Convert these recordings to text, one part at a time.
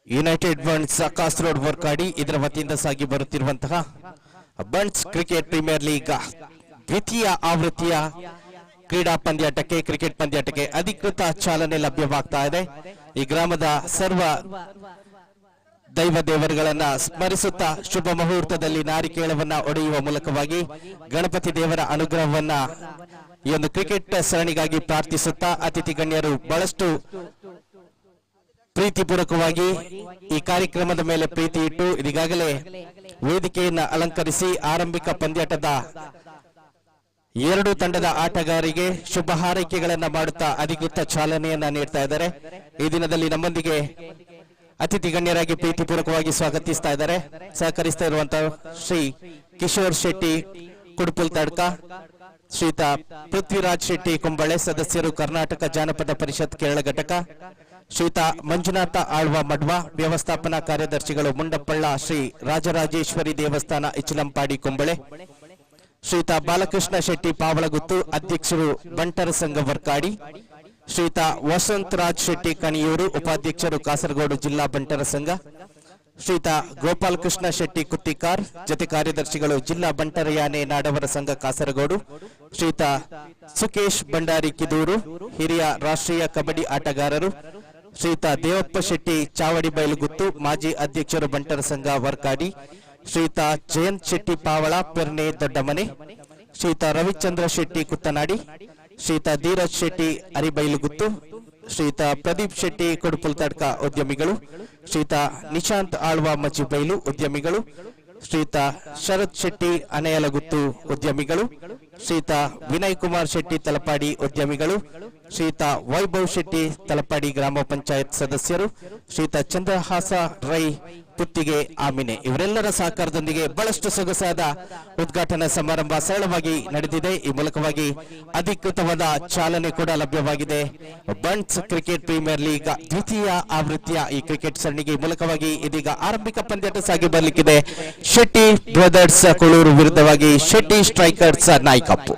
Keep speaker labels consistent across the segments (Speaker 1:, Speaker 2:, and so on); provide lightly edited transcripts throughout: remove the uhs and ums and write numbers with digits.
Speaker 1: United Bunts Kasaragod Vorkady ಇದರ ವತಿಯಿಂದ ಸಾಗಿ ಬರುತ್ತಿರುವಂತಹ ಬಂಟ್ಸ್ ಕ್ರಿಕೆಟ್ ಪ್ರೀಮಿಯರ್ ಲೀಗ್ ದ್ವಿತೀಯ ಆವೃತ್ತಿಯ ಕ್ರೀಡಾ ಪಂದ್ಯಾಟಕ್ಕೆ ಕ್ರಿಕೆಟ್ ಪಂದ್ಯಾಟಕ್ಕೆ ಅಧಿಕೃತ ಚಾಲನೆ ಲಭ್ಯವಾಗ್ತಾ ಇದೆ। ಈ ಗ್ರಾಮದ ಸರ್ವ ದೈವ ದೇವರುಗಳನ್ನ ಸ್ಮರಿಸುತ್ತಾ ಶುಭ ಮುಹೂರ್ತದಲ್ಲಿ ನಾರಿಕೇಳವನ್ನ ಒಡೆಯುವ ಮೂಲಕವಾಗಿ ಗಣಪತಿ ದೇವರ ಅನುಗ್ರಹವನ್ನ ಈ ಒಂದು ಕ್ರಿಕೆಟ್ ಸರಣಿಗಾಗಿ ಪ್ರಾರ್ಥಿಸುತ್ತಾ ಅತಿಥಿ ಗಣ್ಯರು ಬಹಳಷ್ಟು ಪ್ರೀತಿಪೂರ್ವಕವಾಗಿ ಈ ಕಾರ್ಯಕ್ರಮದ ಮೇಲೆ ಪ್ರೀತಿ ಇಟ್ಟು ಈಗಾಗಲೇ ವೇದಿಕೆಯನ್ನು ಅಲಂಕರಿಸಿ ಆರಂಭಿಕ ಪಂದ್ಯಾಟದ ಎರಡು ತಂಡದ ಆಟಗಾರರಿಗೆ ಶುಭ ಹಾರೈಕೆಗಳನ್ನ ಮಾಡುತ್ತಾ ಅಧಿಕೃತ ಚಾಲನೆಯನ್ನ ನೀಡ್ತಾ ಇದ್ದಾರೆ। ಈ ದಿನದಲ್ಲಿ ನಮ್ಮೊಂದಿಗೆ ಅತಿಥಿ ಗಣ್ಯರಾಗಿ ಪ್ರೀತಿಪೂರ್ವಕವಾಗಿ ಸ್ವಾಗತಿಸ್ತಾ ಇದ್ದಾರೆ ಸಹಕರಿಸ್ತಾ ಇರುವಂತಹ ಶ್ರೀ ಕಿಶೋರ್ ಶೆಟ್ಟಿ ಕುಡುಪುಲ್ ತಡ್ಕ, ಶ್ರೀಯುತ ಪೃಥ್ವಿರಾಜ್ ಶೆಟ್ಟಿ ಕುಂಬಳೆ ಸದಸ್ಯರು ಕರ್ನಾಟಕ ಜಾನಪದ ಪರಿಷತ್ ಕೇರಳ ಘಟಕ, ಶ್ರೀಯುತ ಮಂಜುನಾಥ ಆಳ್ವ ಮಡ್ವ ವ್ಯವಸ್ಥಾಪನಾ ಕಾರ್ಯದರ್ಶಿಗಳು ಮುಂಡಪ್ಪಳ್ಳ ಶ್ರೀ ರಾಜರಾಜೇಶ್ವರಿ ದೇವಸ್ಥಾನ ಇಚಲಂಪಾಡಿ ಕುಂಬಳೆ, ಶ್ರೀಯುತ ಬಾಲಕೃಷ್ಣ ಶೆಟ್ಟಿ ಪಾವಳಗುತ್ತು ಅಧ್ಯಕ್ಷರು ಬಂಟರ ಸಂಘ ವರ್ಕಾಡಿ, ಶ್ರೀಯುತ ವಸಂತ್ ರಾಜ್ ಶೆಟ್ಟಿ ಕಣಿಯೂರು ಉಪಾಧ್ಯಕ್ಷರು ಕಾಸರಗೋಡು ಜಿಲ್ಲಾ ಬಂಟರ ಸಂಘ, ಶ್ರೀಯುತ ಗೋಪಾಲ್ ಕೃಷ್ಣ ಶೆಟ್ಟಿ ಕುತ್ತಿಕಾರ್ ಜೊತೆ ಕಾರ್ಯದರ್ಶಿಗಳು ಜಿಲ್ಲಾ ಬಂಟರ ಯಾನೆ ನಾಡವರ ಸಂಘ ಕಾಸರಗೋಡು, ಶ್ರೀಯುತ ಸುಕೇಶ್ ಭಂಡಾರಿ ಕಿದೂರು ಹಿರಿಯ ರಾಷ್ಟ್ರೀಯ ಕಬಡ್ಡಿ ಆಟಗಾರರು, ಶ್ರೀಯುತ ದೇವಪ್ಪ ಶೆಟ್ಟಿ ಚಾವಡಿ ಬೈಲುಗುತ್ತು ಮಾಜಿ ಅಧ್ಯಕ್ಷರು ಬಂಟರ ಸಂಘ ವರ್ಕಾಡಿ, ಶ್ರೀಯುತ ಜಯಂತ್ ಶೆಟ್ಟಿ ಪಾವಳ ಪೆರ್ನೆ ದೊಡ್ಡಮನೆ, ಶ್ರೀಯುತ ರವಿಚಂದ್ರ ಶೆಟ್ಟಿ ಕುತ್ತನಾಡಿ, ಶ್ರೀಯುತ ಧೀರಜ್ ಶೆಟ್ಟಿ ಅರಿಬೈಲುಗುತ್ತು, ಶ್ರೀಯುತ ಪ್ರದೀಪ್ ಶೆಟ್ಟಿ ಕೊಡುಪುಲ್ ತಡ್ಕ ಉದ್ಯಮಿಗಳು, ಶ್ರೀಯುತ ನಿಶಾಂತ್ ಆಳ್ವ ಮಜ್ಜಿಬೈಲು ಉದ್ಯಮಿಗಳು, ಶ್ರೀಯುತ ಶರತ್ ಶೆಟ್ಟಿ ಅನೆಯಲಗುತ್ತು ಉದ್ಯಮಿಗಳು, ಶ್ರೀಯುತ ವಿನಯ್ ಕುಮಾರ್ ಶೆಟ್ಟಿ ತಲಪಾಡಿ ಉದ್ಯಮಿಗಳು, ಶ್ರೀಯುತ ವೈಭವ್ ಶೆಟ್ಟಿ ತಲಪಾಡಿ ಗ್ರಾಮ ಪಂಚಾಯತ್ ಸದಸ್ಯರು, ಶ್ರೀಯುತ ಚಂದ್ರಹಾಸ ರೈ ಪುತ್ತಿಗೆ ಆಮಿನೆ ಇವರೆಲ್ಲರ ಸಹಕಾರದೊಂದಿಗೆ ಬಹಳಷ್ಟು ಸೊಗಸಾದ ಉದ್ಘಾಟನಾ ಸಮಾರಂಭ ಸರಳವಾಗಿ ನಡೆದಿದೆ। ಈ ಮೂಲಕವಾಗಿ ಅಧಿಕೃತವಾದ ಚಾಲನೆ ಕೂಡ ಲಭ್ಯವಾಗಿದೆ। ಬಂಟ್ಸ್ ಕ್ರಿಕೆಟ್ ಪ್ರೀಮಿಯರ್ ಲೀಗ್ ದ್ವಿತೀಯ ಆವೃತ್ತಿಯ ಈ ಕ್ರಿಕೆಟ್ ಸರಣಿಗೆ ಮೂಲಕವಾಗಿ ಇದೀಗ ಆರಂಭಿಕ ಪಂದ್ಯಾಟ ಸಾಗಿ ಬರಲಿಕ್ಕಿದೆ। ಶೆಟ್ಟಿ ಬ್ರದರ್ಸ್ ಕೊಳೂರು ವಿರುದ್ಧವಾಗಿ ಶೆಟ್ಟಿ ಸ್ಟ್ರೈಕರ್ಸ್ ನಾಯ್ಕಪ್ಪು।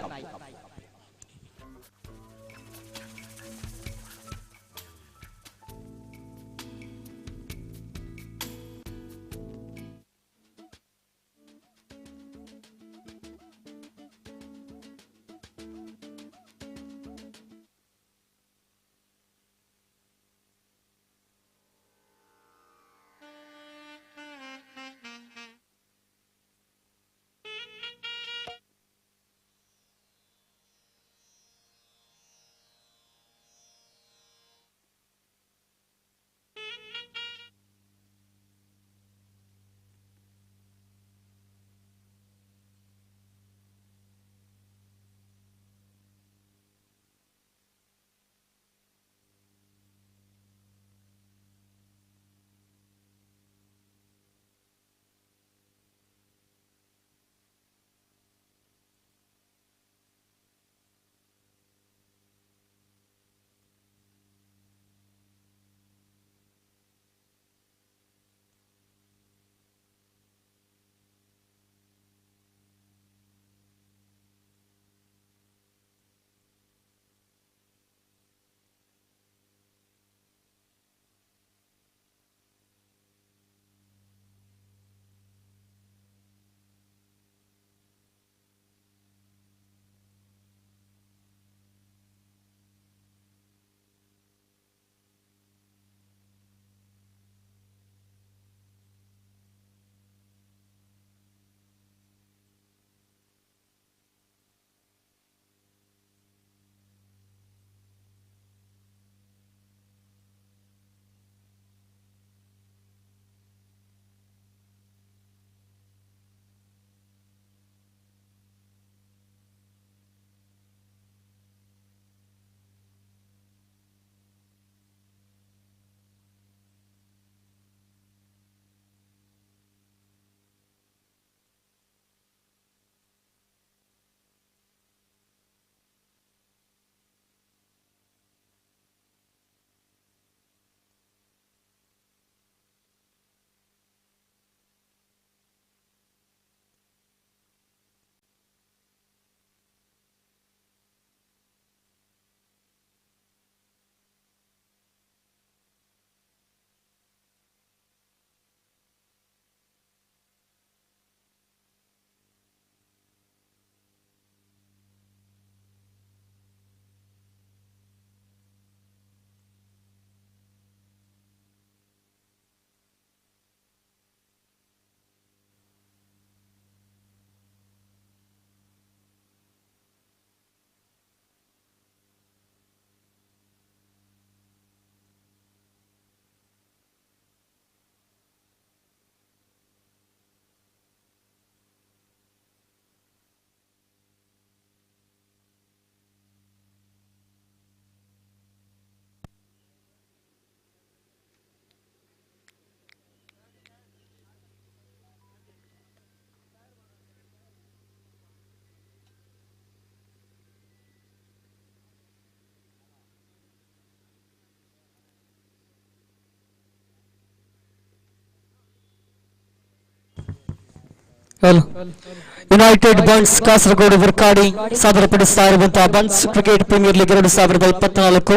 Speaker 2: ಯುನೈಟೆಡ್ ಬನ್ಸ್ ಕಾಸರಗೋಡು ವರ್ಕಾಡಿ ಸಾದರಪಡಿಸ್ತಾ ಇರುವಂತಹ ಬನ್ಸ್ ಕ್ರಿಕೆಟ್ ಪ್ರೀಮಿಯರ್ ಲೀಗ್ 2024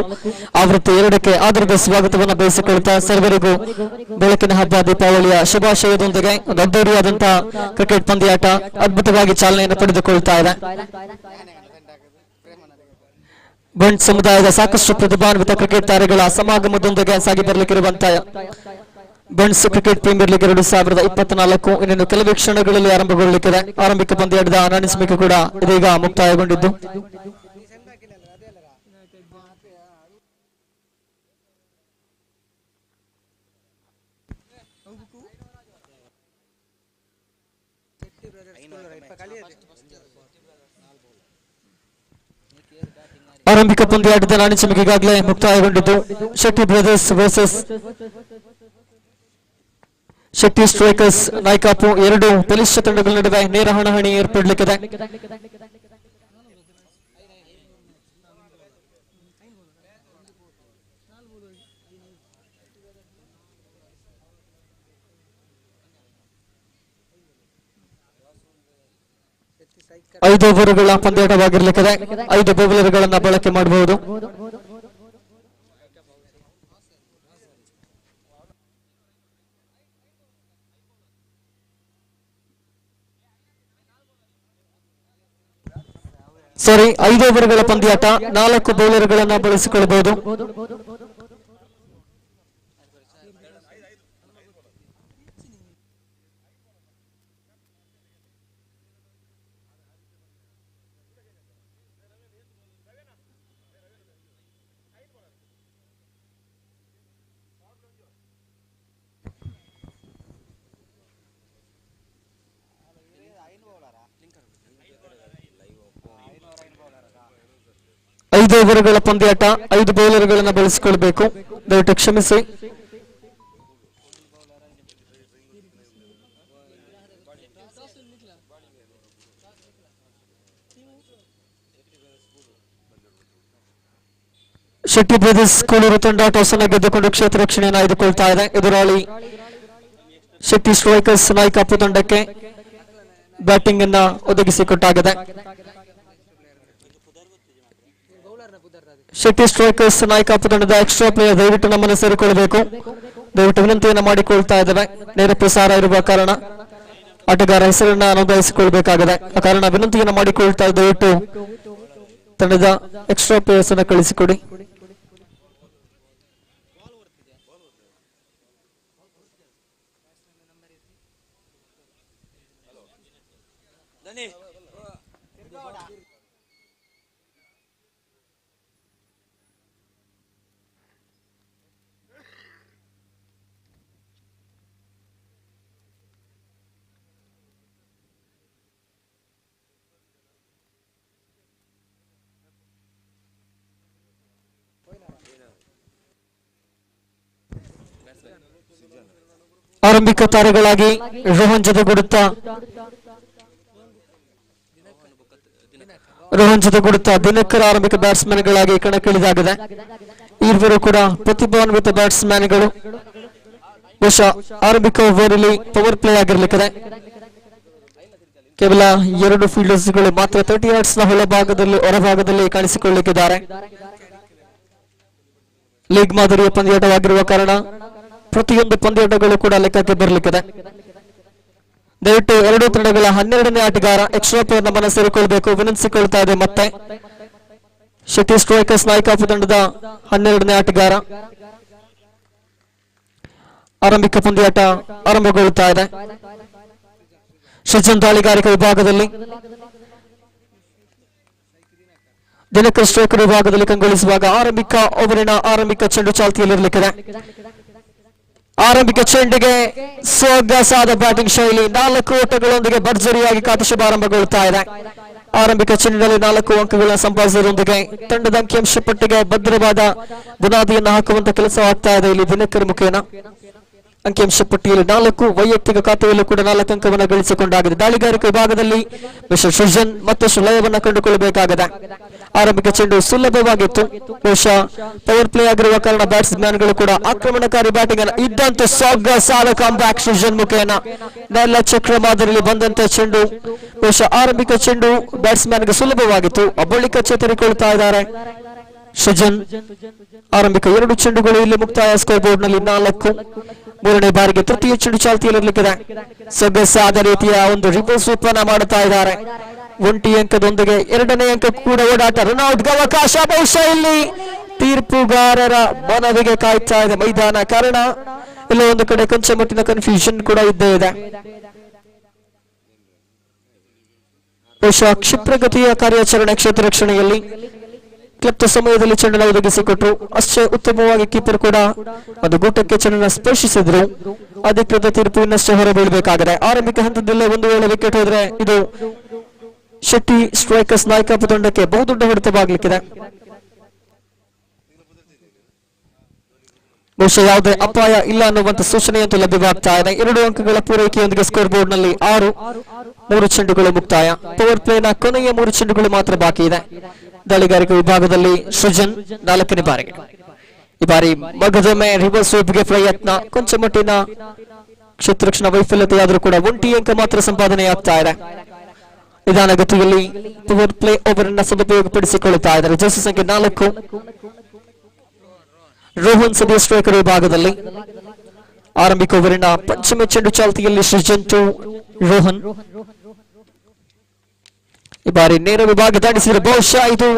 Speaker 2: ಆವೃತ್ತಿ 2ಕ್ಕೆ ಆಧಾರದ ಸ್ವಾಗತವನ್ನು ಬಯಸಿಕೊಳ್ತಾ ಸರ್ವರಿಗೂ ಬೆಳಕಿನ ಹಬ್ಬ ದೀಪಾವಳಿಯ ಶುಭಾಶಯದೊಂದಿಗೆ ಒಂದು ಅದ್ದೂರಿಯಾದಂತಹ ಕ್ರಿಕೆಟ್ ಪಂದ್ಯಾಟ ಅದ್ಭುತವಾಗಿ ಚಾಲನೆಯನ್ನು ಪಡೆದುಕೊಳ್ತಾ ಇದೆ. ಬನ್ಸ್ ಸಮುದಾಯದ ಸಾಕಷ್ಟು ಪ್ರತಿಭಾನ್ವಿತ ಕ್ರಿಕೆಟ್ ತಾರೆಗಳ ಸಮಾಗಮದೊಂದಿಗೆ ಸಾಗಿ ಬರಲಿಕ್ಕಿರುವಂತಹ ಬನ್ಸ್ ಕ್ರಿಕೆಟ್ ಪ್ರೀಮಿಯರ್ ಲೀಗ್ 2024 ಇನ್ನೇನು ಕೆಲವೇ ಕ್ಷಣಗಳಲ್ಲಿ ಆರಂಭಗೊಳ್ಳಲಿಕ್ಕಿದೆ. ಆರಂಭಿಕ ಪಂದ್ಯಾಟದ ಅನಾನಿಸ್ಮಿಕೆ ಕೂಡ ಇದೀಗ ಮುಕ್ತಾಯಗೊಂಡಿದ್ದು ಆರಂಭಿಕ ಪಂದ್ಯಾಟದ ಅನಾನಿಸ್ಮಿಕೆ ಈಗಾಗಲೇ ಮುಕ್ತಾಯಗೊಂಡಿದ್ದು Shetty brothers versus Shetty strikers Naikapu ಎರಡು ಬಲಿಷ್ಠ ತಂಡಗಳ ನಡುವೆ ನೇರ ಹಣಾಹಣಿ ಏರ್ಪಡಲಿಕ್ಕಿದೆ. ಐದು ಓವರ್ಗಳ ಪಂದ್ಯಾಟವಾಗಿರ್ಲಿಕ್ಕಿದೆ. 5 ಬೌಲರ್ಗಳನ್ನ ಬಳಕೆ ಮಾಡಬಹುದು. ಸಾರಿ 5 ಓವರ್ಗಳ ಪಂದ್ಯಾಟ 4 ಬೌಲರ್ಗಳನ್ನ ಬಳಸಿಕೊಳ್ಳಬಹುದು. ಐದು ಓವರ್ಗಳ ಪಂದ್ಯಾಟ 5 ಬೌಲರ್ಗಳನ್ನ ಬಳಸಿಕೊಳ್ಳಬೇಕು. ದಯವಿಟ್ಟು ಕ್ಷಮಿಸಿ. ಶೆಟ್ಟಿ ಬ್ರದರ್ಸ್ ಕೋಳೂರು ತಂಡ ಟಾಸ್ ಅನ್ನು ಗೆದ್ದುಕೊಂಡು ಕ್ಷೇತ್ರ ರಕ್ಷಣೆಯನ್ನು ಆಯ್ದುಕೊಳ್ತಾ ಇದೆ. ಎದುರಾಳಿ ಶೆಟ್ಟಿ ಸ್ಟ್ರೈಕರ್ಸ್ ನಾಯ್ಕಾಪು ತಂಡಕ್ಕೆ ಬ್ಯಾಟಿಂಗ್ ಅನ್ನ ಒದಗಿಸಿಕೊಟ್ಟಾಗಿದೆ. ಶೆಟ್ಟಿ ಸ್ಟ್ರೈಕರ್ಸ್ ನಾಯ್ಕಾಪು ತಂಡದ ಎಕ್ಸ್ಟ್ರಾ ಪ್ಲೇಯರ್ ದಯವಿಟ್ಟು ನಮ್ಮನ್ನು ಸೇರಿಕೊಳ್ಳಬೇಕು. ದಯವಿಟ್ಟು ವಿನಂತಿಯನ್ನು ಮಾಡಿಕೊಳ್ತಾ ಇದ್ದೇವೆ. ನೇರ ಪ್ರಸಾರ ಇರುವ ಕಾರಣ ಆಟಗಾರ ಹೆಸರನ್ನ ನೋಂದಾಯಿಸಿಕೊಳ್ಬೇಕಾಗಿದೆ. ಆ ಕಾರಣ ವಿನಂತಿಯನ್ನು ಮಾಡಿಕೊಳ್ತಾ ದಯವಿಟ್ಟು ತಂಡದ ಎಕ್ಸ್ಟ್ರಾ ಪ್ಲೇಯರ್ಸ್ ಅನ್ನು ಕಳಿಸಿಕೊಡಿ. ಆರಂಭಿಕ ತಾರೆಗಳಾಗಿ ರೋಹನ್ ಜೊತೆಗೂಡುತ್ತಾ ದಿನಕರ್ ಆರಂಭಿಕ ಬ್ಯಾಟ್ಸ್ಮನ್ ಗಳಾಗಿ ಕಣಕ್ಕಿಳಿದಾಗಿದೆ. ಇವರು ಕೂಡ ಪ್ರತಿಭಾನ್ವಿತ ಬ್ಯಾಟ್ಸ್ಮನ್ಗಳು. ಬಹುಶಃ ಆರಂಭಿಕ ಓವರಲ್ಲಿ ಪವರ್ ಪ್ಲೇ ಆಗಿರ್ಲಿಕ್ಕಿದೆ. ಕೇವಲ 2 ಫೀಲ್ಡರ್ಸ್ ಗಳು ಮಾತ್ರ 30 ಯಾರ್ಡ್ಸ್ ನ ಹೊರಭಾಗದಲ್ಲಿ ಕಾಣಿಸಿಕೊಳ್ಳಲಿಕ್ಕಿದ್ದಾರೆ. ಲೀಗ್ ಮಾದರಿಯ ಪಂದ್ಯಾಟವಾಗಿರುವ ಕಾರಣ ಪ್ರತಿಯೊಂದು ಪಂದ್ಯಾಟಗಳು ಕೂಡ ಲೆಕ್ಕಕ್ಕೆ ಬರಲಿಕ್ಕಿದೆ. ದಯವಿಟ್ಟು 2 ತಂಡಗಳ 12ನೇ ಆಟಗಾರ ಎಕ್ಸ್ಟ್ರಾ ಪ್ಲೇಯರ್ ನಮ್ಮನ್ನು ಸೇರಿಕೊಳ್ಳಬೇಕು ವಿನಂತಿಸಿಕೊಳ್ತಾ ಇದೆ. ಮತ್ತೆ ಶೆಟ್ಟಿ ಸ್ಟ್ರೈಕರ್ಸ್ ನಾಯ್ಕಾಪು ತಂಡದ 12ನೇ ಆಟಗಾರ. ಆರಂಭಿಕ ಪಂದ್ಯಾಟ ಆರಂಭಗೊಳ್ಳುತ್ತಾ ಇದೆ. ಸೃಜನ್ ದಾಳಿಗಾರಿಕಾ ವಿಭಾಗದಲ್ಲಿ, ದಿನಕರ್ ಸ್ಟ್ರೈಕರ್ ವಿಭಾಗದಲ್ಲಿ ಕಂಗೊಳಿಸುವಾಗ ಆರಂಭಿಕ ಓವರಿನ ಆರಂಭಿಕ ಚೆಂಡು ಚಾಲ್ತಿಯಲ್ಲಿರಲಿಕ್ಕಿದೆ. ಆರಂಭಿಕ ಚೆಂಡಿಗೆ ಸೊಗಸಾದ ಬ್ಯಾಟಿಂಗ್ ಶೈಲಿ, 4 ಓಟಗಳೊಂದಿಗೆ ಭರ್ಜರಿಯಾಗಿ ಖಾತೆ ಶುಭಾರಂಭಗೊಳ್ಳುತ್ತಾ ಇದೆ. ಆರಂಭಿಕ ಚೆಂಡಿನಲ್ಲಿ 4 ಅಂಕಗಳನ್ನು ಸಂಪಾದಿಸುವುದರೊಂದಿಗೆ ತಂಡದ ಅಂಕಿಅಂಶ ಪಟ್ಟಿಗೆ ಭದ್ರವಾದ ಬುನಾದಿಯನ್ನು ಹಾಕುವಂತ ಕೆಲಸವಾಗ್ತಾ ಇದೆ. ಇಲ್ಲಿ ದಿನಕರ್ ಮುಖೇನ ಅಂಕಿಅಂಶ ಪಟ್ಟಿಯಲ್ಲಿ 4 ವೈಯಕ್ತಿಕ ಖಾತೆಯಲ್ಲೂ ಕೂಡ 4 ಅಂಕವನ್ನು ಗಳಿಸಿಕೊಂಡಾಗಿದೆ. ದಾಳಿಗಾರಿಕೆ ವಿಭಾಗದಲ್ಲಿ ಮಿಸ್ಟರ್ ಸೃಜನ್ ಮತ್ತಷ್ಟು ಲಯವನ್ನು ಕಂಡುಕೊಳ್ಳಬೇಕಾಗಿದೆ. ಆರಂಭಿಕ ಚೆಂಡು ಸುಲಭವಾಗಿತ್ತು. ಬಹುಶಃ ಪವರ್ ಪ್ಲೇ ಆಗಿರುವ ಕಾರಣ ಬ್ಯಾಟ್ಸ್ಮನ್ಗಳು ಕೂಡ ಆಕ್ರಮಣಕಾರಿ ಬ್ಯಾಟಿಂಗ್ ಅನ್ನು ಇದ್ದಂತೆ ಸೊಗಸಾದ ಕಾಂಬ್ಯಾಕ್ ಸೃಜನ್ ಮುಖೇನ ನೆಲ ಚಕ್ರ ಮಾದರಿಯಲ್ಲಿ ಬಂದಂತ ಚೆಂಡು. ಬಹುಶಃ ಆರಂಭಿಕ ಚೆಂಡು ಬ್ಯಾಟ್ಸ್ಮನ್ಗೆ ಸುಲಭವಾಗಿತ್ತು, ಬಳಿಕ ಚೇತರಿಕೊಳ್ತಾ ಇದ್ದಾರೆ ಸೃಜನ್. ಆರಂಭಿಕ 2 ಚೆಂಡುಗಳು ಇಲ್ಲಿ ಮುಕ್ತಾಯ. ಸ್ಕೋರ್ ಬೋರ್ಡ್ ನಲ್ಲಿ 4. ಮೂರನೇ ಬಾರಿಗೆ ತೃತೀಯ ಚೆಂಡು ಚಾಲ್ತಿಯಲ್ಲಿರಲಿಕ್ಕಿದೆ. ಸೊಗಸಾದ ರೀತಿಯ ಒಂದು ರಿವರ್ಸ್ ಸ್ವೀಪ್ ಅನ್ನ ಮಾಡುತ್ತಾ ಇದ್ದಾರೆ. 1 ಅಂಕದೊಂದಿಗೆ 2ನೇ ಅಂಕ ಕೂಡ ಓಡಾಟ. ರನ್ಔಟ್ಗೆ ಅವಕಾಶ. ಬಹುಶಃ ಇಲ್ಲಿ ತೀರ್ಪುಗಾರರ ಮನವಿಗೆ ಕಾಯ್ತಾ ಇದೆ ಮೈದಾನ, ಕಾರಣ ಎಲ್ಲ ಒಂದು ಕಡೆ ಕೊಂಚ ಮಟ್ಟಿನ ಕನ್ಫ್ಯೂಷನ್ ಕೂಡ ಇದ್ದೇ ಇದೆ. ಬಹುಶಃ ಕ್ಷಿಪ್ರಗತಿಯ ಕಾರ್ಯಾಚರಣೆ ಕ್ಷೇತ್ರ ರಕ್ಷಣೆಯಲ್ಲಿ ಕ್ಲಬ್ದ ಸಮಯದಲ್ಲಿ ಚೆಂಡನ್ನು ಒದಗಿಸಿಕೊಟ್ರು. ಅಷ್ಟೇ ಉತ್ತಮವಾಗಿ ಕೀಪರ್ ಕೂಡ ಒಂದು ಗೂಟಕ್ಕೆ ಚೆಂಡನ್ನು ಸ್ಪರ್ಶಿಸಿದ್ರು. ಅಧಿಕೃತ ತೀರ್ಪು ಇನ್ನಷ್ಟು ಹೊರಬೀಳಬೇಕಾಗಿದೆ. ಆರಂಭಿಕ ಹಂತದಲ್ಲೇ ಒಂದು ವೇಳೆ ವಿಕೆಟ್ ಹೋದ್ರೆ ಇದು ಶೆಟ್ಟಿ ಸ್ಟ್ರೈಕರ್ಸ್ ನಾಯಕತ್ವ ತಂಡಕ್ಕೆ ಬಹುದೊಡ್ಡ ಹೊಡೆತವಾಗಲಿಕ್ಕಿದೆ. ಬಹುಶಃ ಯಾವುದೇ ಅಪಾಯ ಇಲ್ಲ ಅನ್ನುವಂತ ಸೂಚನೆಯಂತೂ ಲಭ್ಯವಾಗ್ತಾ ಇದೆ. 2 ಅಂಕಗಳ ಪೂರೈಕೆಯೊಂದಿಗೆ ಸ್ಕೋರ್ ಬೋರ್ಡ್ ನಲ್ಲಿ 6. 3 ಚೆಂಡುಗಳು ಮುಕ್ತಾಯ. ಪವರ್ ಪ್ಲೇನ ಕೊನೆಯ 3 ಚೆಂಡುಗಳು ಮಾತ್ರ ಬಾಕಿ ಇದೆ. ದಾಳಿಗಾರಿಕೆ ವಿಭಾಗದಲ್ಲಿ ಸೃಜನ್ 4ನೇ ಬಾರಿಗೆ. ಈ ಬಾರಿ ಮಗದೊಮ್ಮೆ ರಿವರ್ಸ್ ಸ್ವೀಪ್ಗೆ ಪ್ರಯತ್ನ. ಕೊಂಚ ಮಟ್ಟಿನ ಕ್ಷೇತ್ರರಕ್ಷಣಾ ವೈಫಲ್ಯತೆಯಾದರೂ ಕೂಡ 1 ಅಂಕ ಮಾತ್ರ ಸಂಪಾದನೆಯಾಗ್ತಾ ಇದೆ. ನಿಧಾನಗತಿಯಲ್ಲಿ ಪವರ್ ಪ್ಲೇ ಓವರ್ ಅನ್ನ ಸದುಪಯೋಗಪಡಿಸಿಕೊಳ್ಳುತ್ತಾ ಇದ್ದಾರೆ. ಜರ್ಸಿ ಸಂಖ್ಯೆ 4 ರೋಹನ್ ಸದ್ಯ ಸ್ಟ್ರೈಕರ್ ವಿಭಾಗದಲ್ಲಿ. ಆರಂಭಿಕ ಓವರಿನ ಪಂಚಮ ಚೆಂಡು ಚಾಲ್ತಿಯಲ್ಲಿ ಸೃಜನ್ ಟು ರೋಹನ್. ಈ ಬಾರಿ ನೇರ ವಿಭಾಗ ದಾಟಿಸಿದರೆ ಬಹುಶಃ ಇದು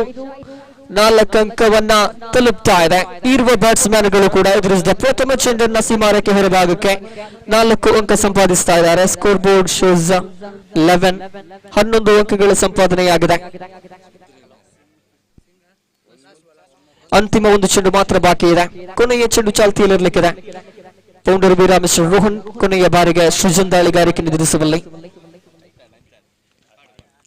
Speaker 2: 4 ಅಂಕವನ್ನ ತಲುಪ್ತಾ ಇದೆ. ಇರುವ ಬ್ಯಾಟ್ಸ್ಮನ್ಗಳು ಕೂಡ ಎದುರಿಸಿದ ಪ್ರಥಮ ಚೆಂಡನ್ನ ಸೀಮಾರಕ್ಕೆ ಹೊರಭಾಗಕ್ಕೆ 4 ಅಂಕ ಸಂಪಾದಿಸ್ತಾ ಇದ್ದಾರೆ. ಸ್ಕೋರ್ ಬೋರ್ಡ್ ಶೋಸ್ 11 ಅಂಕಗಳ ಸಂಪಾದನೆಯಾಗಿದೆ. ಅಂತಿಮ 1 ಚೆಂಡು ಮಾತ್ರ ಬಾಕಿ ಇದೆ. ಕೊನೆಯ ಚೆಂಡು ಚಾಲ್ತಿಯಲ್ಲಿರಲಿಕ್ಕಿದೆ. ಬೌಂಡರಿ ವೀರ ಮಿಸ್ಟರ್ ರೋಹನ್ ಕೊನೆಯ ಬಾರಿಗೆ ಸೃಜನ್ ದಾಳಿಗಾರಿಕೆ ಎದುರಿಸುವಲ್ಲಿ.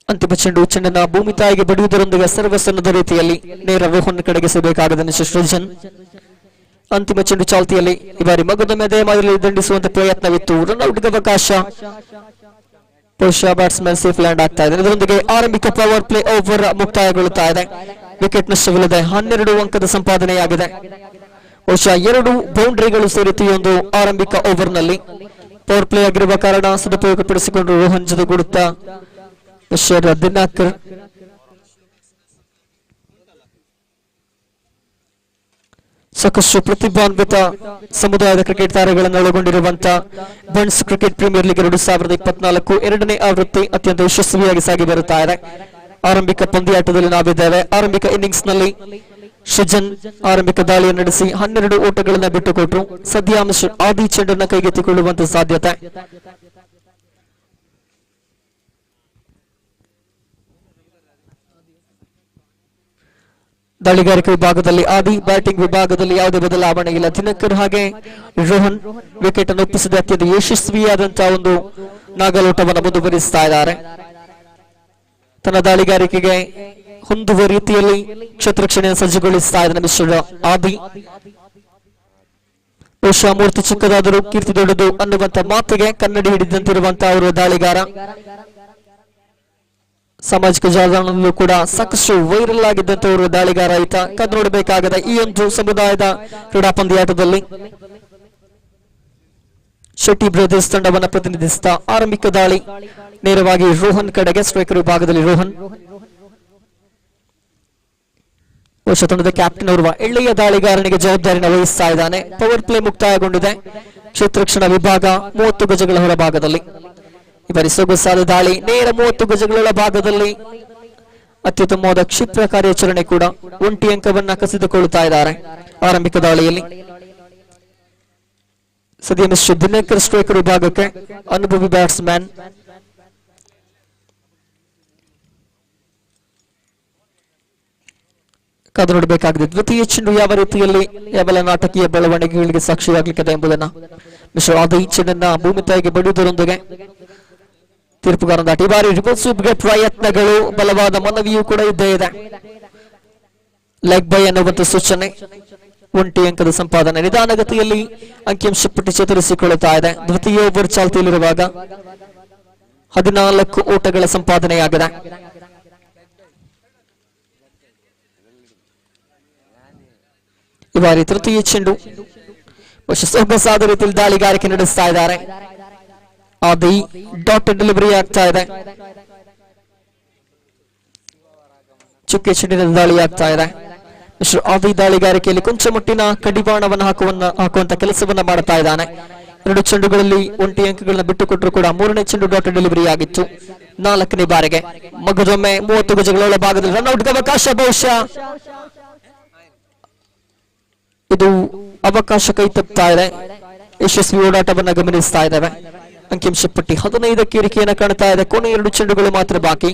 Speaker 2: ಅಂತಿಮ ಚೆಂಡನ್ನ ಭೂಮಿ ತಾಯಿಗೆ ಬಡಿಯುವುದರೊಂದಿಗೆ ಸರ್ವಸನ್ನದ ರೀತಿಯಲ್ಲಿ ನೇರ ರೋಹನ್ ಕಡೆಗೆ ಸಿಗಬೇಕಾಗದ ಮಿಸ್ಟರ್ ಸೃಜನ್. ಅಂತಿಮ ಚೆಂಡು ಚಾಲ್ತಿಯಲ್ಲಿ ಈ ಬಾರಿ ಮಗದೊಮ್ಮೆ ಅದೇ ಮಾದರಿಯಲ್ಲಿ ದಂಡಿಸುವಂತ ಪ್ರಯತ್ನವಿತ್ತು. ರನ್ಔಟ್ಗೆ ಅವಕಾಶ. ಬಹುಶಃ ಬ್ಯಾಟ್ಸ್ಮನ್ ಸೇಫ್ ಲ್ಯಾಂಡ್ ಆಗ್ತಾ ಇದೆ. ಇದರೊಂದಿಗೆ ಆರಂಭಿಕ ಪವರ್ ಪ್ಲೇ ಓವರ್ ಮುಕ್ತಾಯಗೊಳ್ಳುತ್ತಾ ಇದೆ. ವಿಕೆಟ್ ನಷ್ಟವಿಲ್ಲದೆ 12 ಅಂಕದ ಸಂಪಾದನೆಯಾಗಿದೆ. ಬಹುಶಃ 2 ಬೌಂಡ್ರಿಗಳು ಸೇರಿತು ಈ ಒಂದು ಆರಂಭಿಕ ಓವರ್ ನಲ್ಲಿ. ಪವರ್ ಪ್ಲೇ ಆಗಿರುವ ಕಾರಣ ಸದುಪಯೋಗಪಡಿಸಿಕೊಂಡು ರೋಹನ್ ಜೊತೆಗೂಡುತ್ತಾ ದಿನಾಕರ್. ಸಾಕಷ್ಟು ಪ್ರತಿಭಾನ್ವಿತ ಸಮುದಾಯದ ಕ್ರಿಕೆಟ್ ತಾರೆಗಳನ್ನು ಒಳಗೊಂಡಿರುವಂತಹ ಬನ್ಸ್ ಕ್ರಿಕೆಟ್ ಪ್ರೀಮಿಯರ್ ಲೀಗ್ 2024 2ನೇ ಆವೃತ್ತಿ ಅತ್ಯಂತ ಯಶಸ್ವಿಯಾಗಿ ಸಾಗಿ ಬರುತ್ತಾ ಇದೆ. ಆರಂಭಿಕ ಪಂದ್ಯಾಟದಲ್ಲಿ ನಾವಿದ್ದೇವೆ. ಆರಂಭಿಕ ಇನ್ನಿಂಗ್ಸ್ ನಲ್ಲಿ ಸೃಜನ್ ಆರಂಭಿಕ ದಾಳಿಯನ್ನು ನಡೆಸಿ 12 ಓಟಗಳನ್ನು ಬಿಟ್ಟುಕೊಟ್ರು. ಸದ್ಯ ಆದಿ ಚೆಂಡನ್ನು ಕೈಗೆತ್ತಿಕೊಳ್ಳುವಂತ ಸಾಧ್ಯತೆ. ದಾಳಿಗಾರಿಕೆ ವಿಭಾಗದಲ್ಲಿ ಆದಿ, ಬ್ಯಾಟಿಂಗ್ ವಿಭಾಗದಲ್ಲಿ ಯಾವುದೇ ಬದಲಾವಣೆ ಇಲ್ಲ. ದಿನಕರ್ ಹಾಗೆ ರೋಹನ್ ವಿಕೆಟ್ ಅನ್ನು ಒಪ್ಪಿಸದೆ ಅತ್ಯಂತ ಯಶಸ್ವಿಯಾದಂತಹ ಒಂದು ನಾಗಲೋಟವನ್ನು ಮುಂದುವರಿಸ್ತಾ ಇದ್ದಾರೆ. ತನ್ನ ದಾಳಿಗಾರಿಕೆಗೆ ಹೊಂದುವ ರೀತಿಯಲ್ಲಿ ಕ್ಷೇತ್ರರಕ್ಷಣೆಯನ್ನು ಸಜ್ಜುಗೊಳಿಸ್ತಾ ಇದ್ದಾನೆ ಮಿಸ್ಟರ್ ಆದಿ. ಬಹುಶಃ ಮೂರ್ತಿ ಚಿಕ್ಕದಾದರೂ ಕೀರ್ತಿ ದೊಡ್ಡದು ಅನ್ನುವಂತ ಮಾತಿಗೆ ಕನ್ನಡಿ ಹಿಡಿದಂತಿರುವಂತಹ ಅವರು ದಾಳಿಗಾರ. ಸಾಮಾಜಿಕ ಜಾಲತಾಣದಲ್ಲೂ ಕೂಡ ಸಾಕಷ್ಟು ವೈರಲ್ ಆಗಿದ್ದಂತವರು ದಾಳಿಗಾರ ಈತ. ಕದ್ದು ನೋಡಬೇಕಾಗದ ಈ ಒಂದು ಸಮುದಾಯದ ಕ್ರೀಡಾ ಪಂದ್ಯಾಟದಲ್ಲಿ ಶೆಟ್ಟಿ ಬ್ರದರ್ಸ್ ತಂಡವನ್ನು ಪ್ರತಿನಿಧಿಸಿದ ಆರಂಭಿಕ ದಾಳಿ ನೇರವಾಗಿ ರೋಹನ್ ಕಡೆಗೆ. ಸ್ಟ್ರೈಕರ್ ವಿಭಾಗದಲ್ಲಿ ರೋಹನ್ ಬಹುಶಃ ತಂಡದ ಕ್ಯಾಪ್ಟನ್ ಓರ್ವ ಎಳ್ಳೆಯ ದಾಳಿಗಾರನಿಗೆ ಜವಾಬ್ದಾರಿಯನ್ನು ವಹಿಸ್ತಾ ಇದ್ದಾನೆ. Power play ಮುಕ್ತಾಯಗೊಂಡಿದೆ. ಕ್ಷೇತ್ರರಕ್ಷಣಾ ವಿಭಾಗ 30 ಗಜಗಳ ಹೊರಭಾಗದಲ್ಲಿ. ಈ ಬಾರಿ ಸೊಗಸಾದ ದಾಳಿ ನೇರ 30 ಗಜಗಳ ಭಾಗದಲ್ಲಿ ಅತ್ಯುತ್ತಮವಾದ ಕ್ಷಿಪ್ರ ಕಾರ್ಯಾಚರಣೆ ಕೂಡ 1 ಅಂಕವನ್ನ ಕಸಿದುಕೊಳ್ಳುತ್ತಾ ಇದ್ದಾರೆ ಆರಂಭಿಕ ದಾಳಿಯಲ್ಲಿ. ಸದ್ಯ ಮಿಸ್ಟರ್ ದಿನಕರ್ ಸ್ಟ್ರೈಕರ್ ವಿಭಾಗಕ್ಕೆ, ಅನುಭವಿ ಬ್ಯಾಟ್ಸ್ಮನ್. ಕಾದು ನೋಡಬೇಕಾಗಿದೆ ದ್ವಿತೀಯ ಚೆಂಡು ಯಾವ ರೀತಿಯಲ್ಲಿ ಯಾವ ನಾಟಕೀಯ ಬೆಳವಣಿಗೆಗಳಿಗೆ ಸಾಕ್ಷಿಯಾಗಲಿಕ್ಕಿದೆ ಎಂಬುದನ್ನ. ಮಿಸ್ಟರ್ ಆದಿ ಚೆಂಡನ್ನ ಭೂಮಿ ತಾಯಿಗೆ ಬಡಿಯುವುದರೊಂದಿಗೆ ತೀರ್ಪುಗಾರ ದಾಟಿ. ಈ ಬಾರಿ ರಿವರ್ಸ್ ಸ್ವೀಪ್ಗೆ ಪ್ರಯತ್ನಗಳು, ಬಲವಾದ ಮನವಿಯೂ ಕೂಡ ಇದ್ದೇ ಇದೆ. ಲೆಗ್ ಬೈ ಅನ್ನುವಂತ ಸೂಚನೆ. 1 ಅಂಕದ ಸಂಪಾದನೆ. ನಿಧಾನಗತಿಯಲ್ಲಿ ಅಂಕಿಅಂಶ ಪಟ್ಟಿ ಚೇತರಿಸಿಕೊಳ್ಳುತ್ತಾ ಇದೆ. ದ್ವಿತೀಯ ಓವರ್ ಚಾಲ್ತಿಯಲ್ಲಿರುವಾಗ 14 ಓಟಗಳ ಸಂಪಾದನೆಯಾಗಿದೆ. ಈ ಬಾರಿ ತೃತೀಯ ಚೆಂಡು ಸೊಗಸಾದ ರೀತಿಯಲ್ಲಿ ದಾಳಿಗಾರಿಕೆ ನಡೆಸ್ತಾ ಇದ್ದಾರೆ. ಆದಿ ಡಾಟ್ ಡೆಲಿವರಿ ಆಗ್ತಾ ಇದೆ. ಚುಕ್ಕೆ ಚೆಂಡಿನ ದಾಳಿ ಆಗ್ತಾ ಇದೆ. ಆದಿ ದಾಳಿಗಾರಿಕೆಯಲ್ಲಿ ಕೊಂಚ ಮಟ್ಟಿನ ಕಡಿವಾಣವನ್ನು ಹಾಕುವಂತ ಕೆಲಸವನ್ನ ಮಾಡ್ತಾ ಇದ್ದಾನೆ. 2 ಚೆಂಡುಗಳಲ್ಲಿ 1 ಅಂಕಗಳನ್ನ ಬಿಟ್ಟುಕೊಟ್ಟರು ಕೂಡ 3ನೇ ಚೆಂಡು ಡಾಟ್ ಡೆಲಿವರಿ ಆಗಿತ್ತು. 4ನೇ ಬಾರಿಗೆ ಮಗದೊಮ್ಮೆ 30 ಗಜಗಳ ಭಾಗದಲ್ಲಿ ರನ್ಔಟ್ಗೆ ಅವಕಾಶ. ಬಹುಶಃ ಇದು ಅವಕಾಶ ಕೈ ತಪ್ಪುತ್ತಾ ಇದೆ. ಯಶಸ್ವಿ ಓಡಾಟವನ್ನ ಗಮನಿಸ್ತಾ ಇದ್ದೇವೆ. ಅಂಕಿಅಂಶ ಪಟ್ಟಿ 15ಕ್ಕೆ ಏರಿಕೆಯನ್ನು ಕಾಣ್ತಾ ಇದೆ. ಕೊನೆ 2 ಚೆಂಡುಗಳು ಮಾತ್ರ ಬಾಕಿ.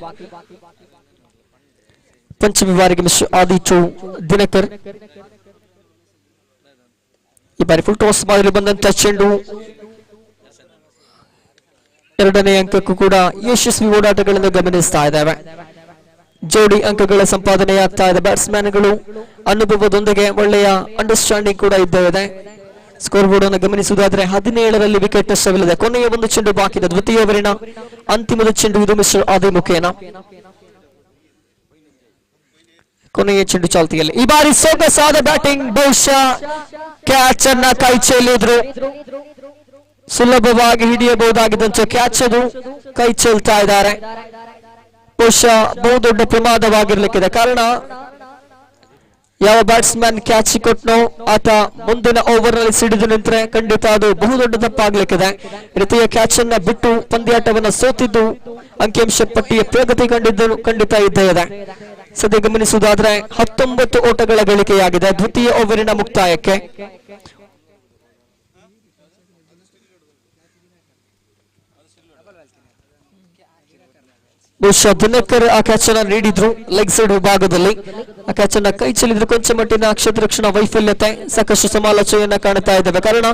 Speaker 2: ಪಂಚಮಿ ಬಾರಿಗೆ ಮಿಸ್ ಆದಿಚು ದಿನಕರ್. ಈ ಬಾರಿ ಫುಲ್ ಟಾಸ್ ಮಾದರಿ ಬಂದಂತ ಚೆಂಡು 2ನೇ ಅಂಕಕ್ಕೂ ಕೂಡ ಯಶಸ್ವಿ ಓಡಾಟಗಳನ್ನು ಗಮನಿಸ್ತಾ ಇದ್ದೇವೆ. ಜೋಡಿ ಅಂಕಗಳ ಸಂಪಾದನೆಯಾಗ್ತಾ ಇದೆ. ಬ್ಯಾಟ್ಸ್ಮನ್ಗಳು ಅನುಭವದೊಂದಿಗೆ ಒಳ್ಳೆಯ ಅಂಡರ್ಸ್ಟ್ಯಾಂಡಿಂಗ್ ಕೂಡ ಇದ್ದೇ. ಸ್ಕೋರ್ ಬೋರ್ಡ್ ಅನ್ನು ಗಮನಿಸುವುದಾದ್ರೆ 17ರಲ್ಲಿ ವಿಕೆಟ್ ನಷ್ಟವಿಲ್ಲದೆ. ಕೊನೆಯ 1 ಚೆಂಡು ಬಾಕಿ ಇದೆ. ದ್ವಿತೀಯ ಓವರಿನ ಅಂತಿಮದ ಚೆಂಡು ಇದು ಮಿಸ್ಟರ್ ಆದಿ ಮುಖೇನ. ಕೊನೆಯ ಚೆಂಡು ಚಾಲ್ತಿಯಲ್ಲಿ. ಈ ಬಾರಿ ಸೊಗಸಾದ ಬ್ಯಾಟಿಂಗ್. ಬಹುಶಃ ಕ್ಯಾಚ್ ಅನ್ನ ಕೈ ಚೆಲ್ಲಿದ್ರು. ಸುಲಭವಾಗಿ ಹಿಡಿಯಬಹುದಾಗಿದ್ದಂತ ಕ್ಯಾಚ್ ಅದು ಕೈ ಚೆಲ್ತಾ ಇದ್ದಾರೆ. ಬಹುಶಃ ಬಹುದೊಡ್ಡ ಪ್ರಮಾದವಾಗಿರ್ಲಿಕ್ಕಿದೆ. ಕಾರಣ ಯಾವ ಬ್ಯಾಟ್ಸ್ಮನ್ ಕ್ಯಾಚ್ ಕೊಟ್ಟನೋ ಆತ ಮುಂದಿನ ಓವರ್ ನಲ್ಲಿ ಸಿಡಿದು ನಿಂತರೆ ಖಂಡಿತ ಅದು ಬಹುದೊಡ್ಡ ತಪ್ಪಾಗ್ಲಿಕ್ಕಿದೆ. ರೀತಿಯ ಕ್ಯಾಚ್ ಅನ್ನ ಬಿಟ್ಟು ಪಂದ್ಯಾಟವನ್ನ ಸೋತಿದ್ದು ಅಂಕಿಅಂಶ ಪಟ್ಟಿಯ ಪ್ರಗತಿ ಖಂಡಿತ ಇದ್ದೇ ಇದೆ. ಸದ್ಯ ಗಮನಿಸುವುದಾದ್ರೆ 19 ಓಟಗಳ ಗಳಿಕೆಯಾಗಿದೆ ದ್ವಿತೀಯ ಓವರಿನ ಮುಕ್ತಾಯಕ್ಕೆ. ಬಹುಶಃ ದಿನಕರ್ ಆ ಕ್ಯಾಚ್ ಅನ್ನ ನೀಡಿದ್ರು ಲೆಗ್ ಸೈಡ್ ವಿಭಾಗದಲ್ಲಿ. ಆ ಕ್ಯಾಚ್ ಅನ್ನ ಕೈ ಚೆಲ್ಲಿದ್ರು. ಕೊಂಚ ಮಟ್ಟಿನ ಕ್ಷೇತ್ರರಕ್ಷಣಾ ವೈಫಲ್ಯತೆ, ಸಾಕಷ್ಟು ಸಮಾಲೋಚನೆಯನ್ನ ಕಾಣ್ತಾ ಇದ್ದೇವೆ. ಕಾರಣ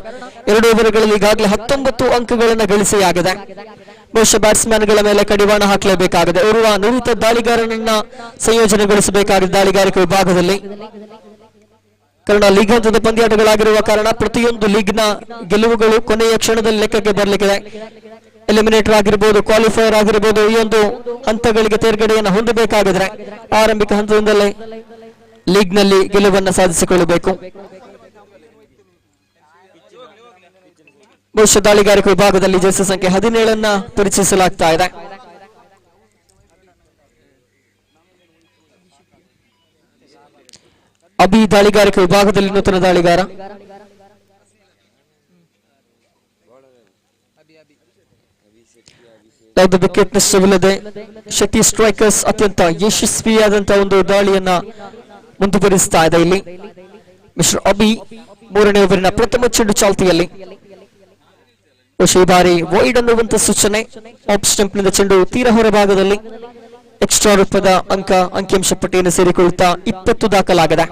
Speaker 2: 2 ಓವರ್ಗಳಲ್ಲಿ ಈಗಾಗಲೇ 19 ಅಂಕಗಳನ್ನ ಗಳಿಸಿಯಾಗಿದೆ. ಬಹುಶಃ ಬ್ಯಾಟ್ಸ್ಮನ್ಗಳ ಮೇಲೆ ಕಡಿವಾಣ ಹಾಕಲೇಬೇಕಾಗಿದೆ. ಓರ್ವ ನುರಿತ ದಾಳಿಗಾರನನ್ನ ಸಂಯೋಜನೆಗೊಳಿಸಬೇಕಾಗಿದೆ ದಾಳಿಗಾರಿಕೆ ವಿಭಾಗದಲ್ಲಿ. ಕಾರಣ ಲೀಗ್ ಹಂತದ ಪಂದ್ಯಾಟಗಳಾಗಿರುವ ಕಾರಣ ಪ್ರತಿಯೊಂದು ಲೀಗ್ನ ಗೆಲುವುಗಳು ಕೊನೆಯ ಕ್ಷಣದಲ್ಲಿ ಲೆಕ್ಕಕ್ಕೆ ಬರಲಿಕ್ಕಿದೆ. ಎಲಿಮಿನೇಟರ್ ಆಗಿರ್ಬೋದು, ಕ್ವಾಲಿಫೈಯರ್ ಆಗಿರ್ಬೋದು, ಈ ಒಂದು ಹಂತಗಳಿಗೆ ತೇರ್ಗಡೆಯನ್ನು ಹೊಂದಬೇಕಾಗಿದ್ರೆ ಆರಂಭಿಕ ಹಂತದಿಂದಲೇ ಲೀಗ್ ನಲ್ಲಿ ಗೆಲುವನ್ನು ಸಾಧಿಸಿಕೊಳ್ಳಬೇಕು. ಬಹುಶಃ ದಾಳಿಗಾರಿಕೆ ವಿಭಾಗದಲ್ಲಿ ಜರ್ಸಿ ಸಂಖ್ಯೆ 17 ಪರಿಚಯಿಸಲಾಗ್ತಾ ಇದೆ. ಅಭಿ ದಾಳಿಗಾರಿಕೆ ವಿಭಾಗದಲ್ಲಿ ನೂತನ ದಾಳಿಗಾರ. ಯಾವುದೇ ವಿಕೆಟ್ ನಷ್ಟವಿಲ್ಲದೆ ಶೆಟ್ಟಿ ಸ್ಟ್ರೈಕರ್ಸ್ ಅತ್ಯಂತ ಯಶಸ್ವಿಯಾದಂತಹ ಒಂದು ದಾಳಿಯನ್ನ ಮುಂದುವರಿಸ್ತಾ ಇದೆ. ಇಲ್ಲಿ ಮಿಸ್ಟರ್ ಅಭಿ 3ನೇ ಓವರಿನ ಪ್ರಥಮ ಚೆಂಡು ಚಾಲ್ತಿಯಲ್ಲಿ. ಈ ಬಾರಿ ವೈಡ್ ಅನ್ನುವಂತ ಸೂಚನೆ. ಆಫ್ ಸ್ಟಂಪ್ ನಿಂದ ಚೆಂಡು ತೀರ ಹೊರಭಾಗದಲ್ಲಿ. ಎಕ್ಸ್ಟ್ರಾ ರೂಪದ ಅಂಕಿಅಂಶ ಪಟ್ಟಿಯನ್ನು ಸೇರಿಕೊಳ್ತಾ 20 ದಾಖಲಾಗಿದೆ.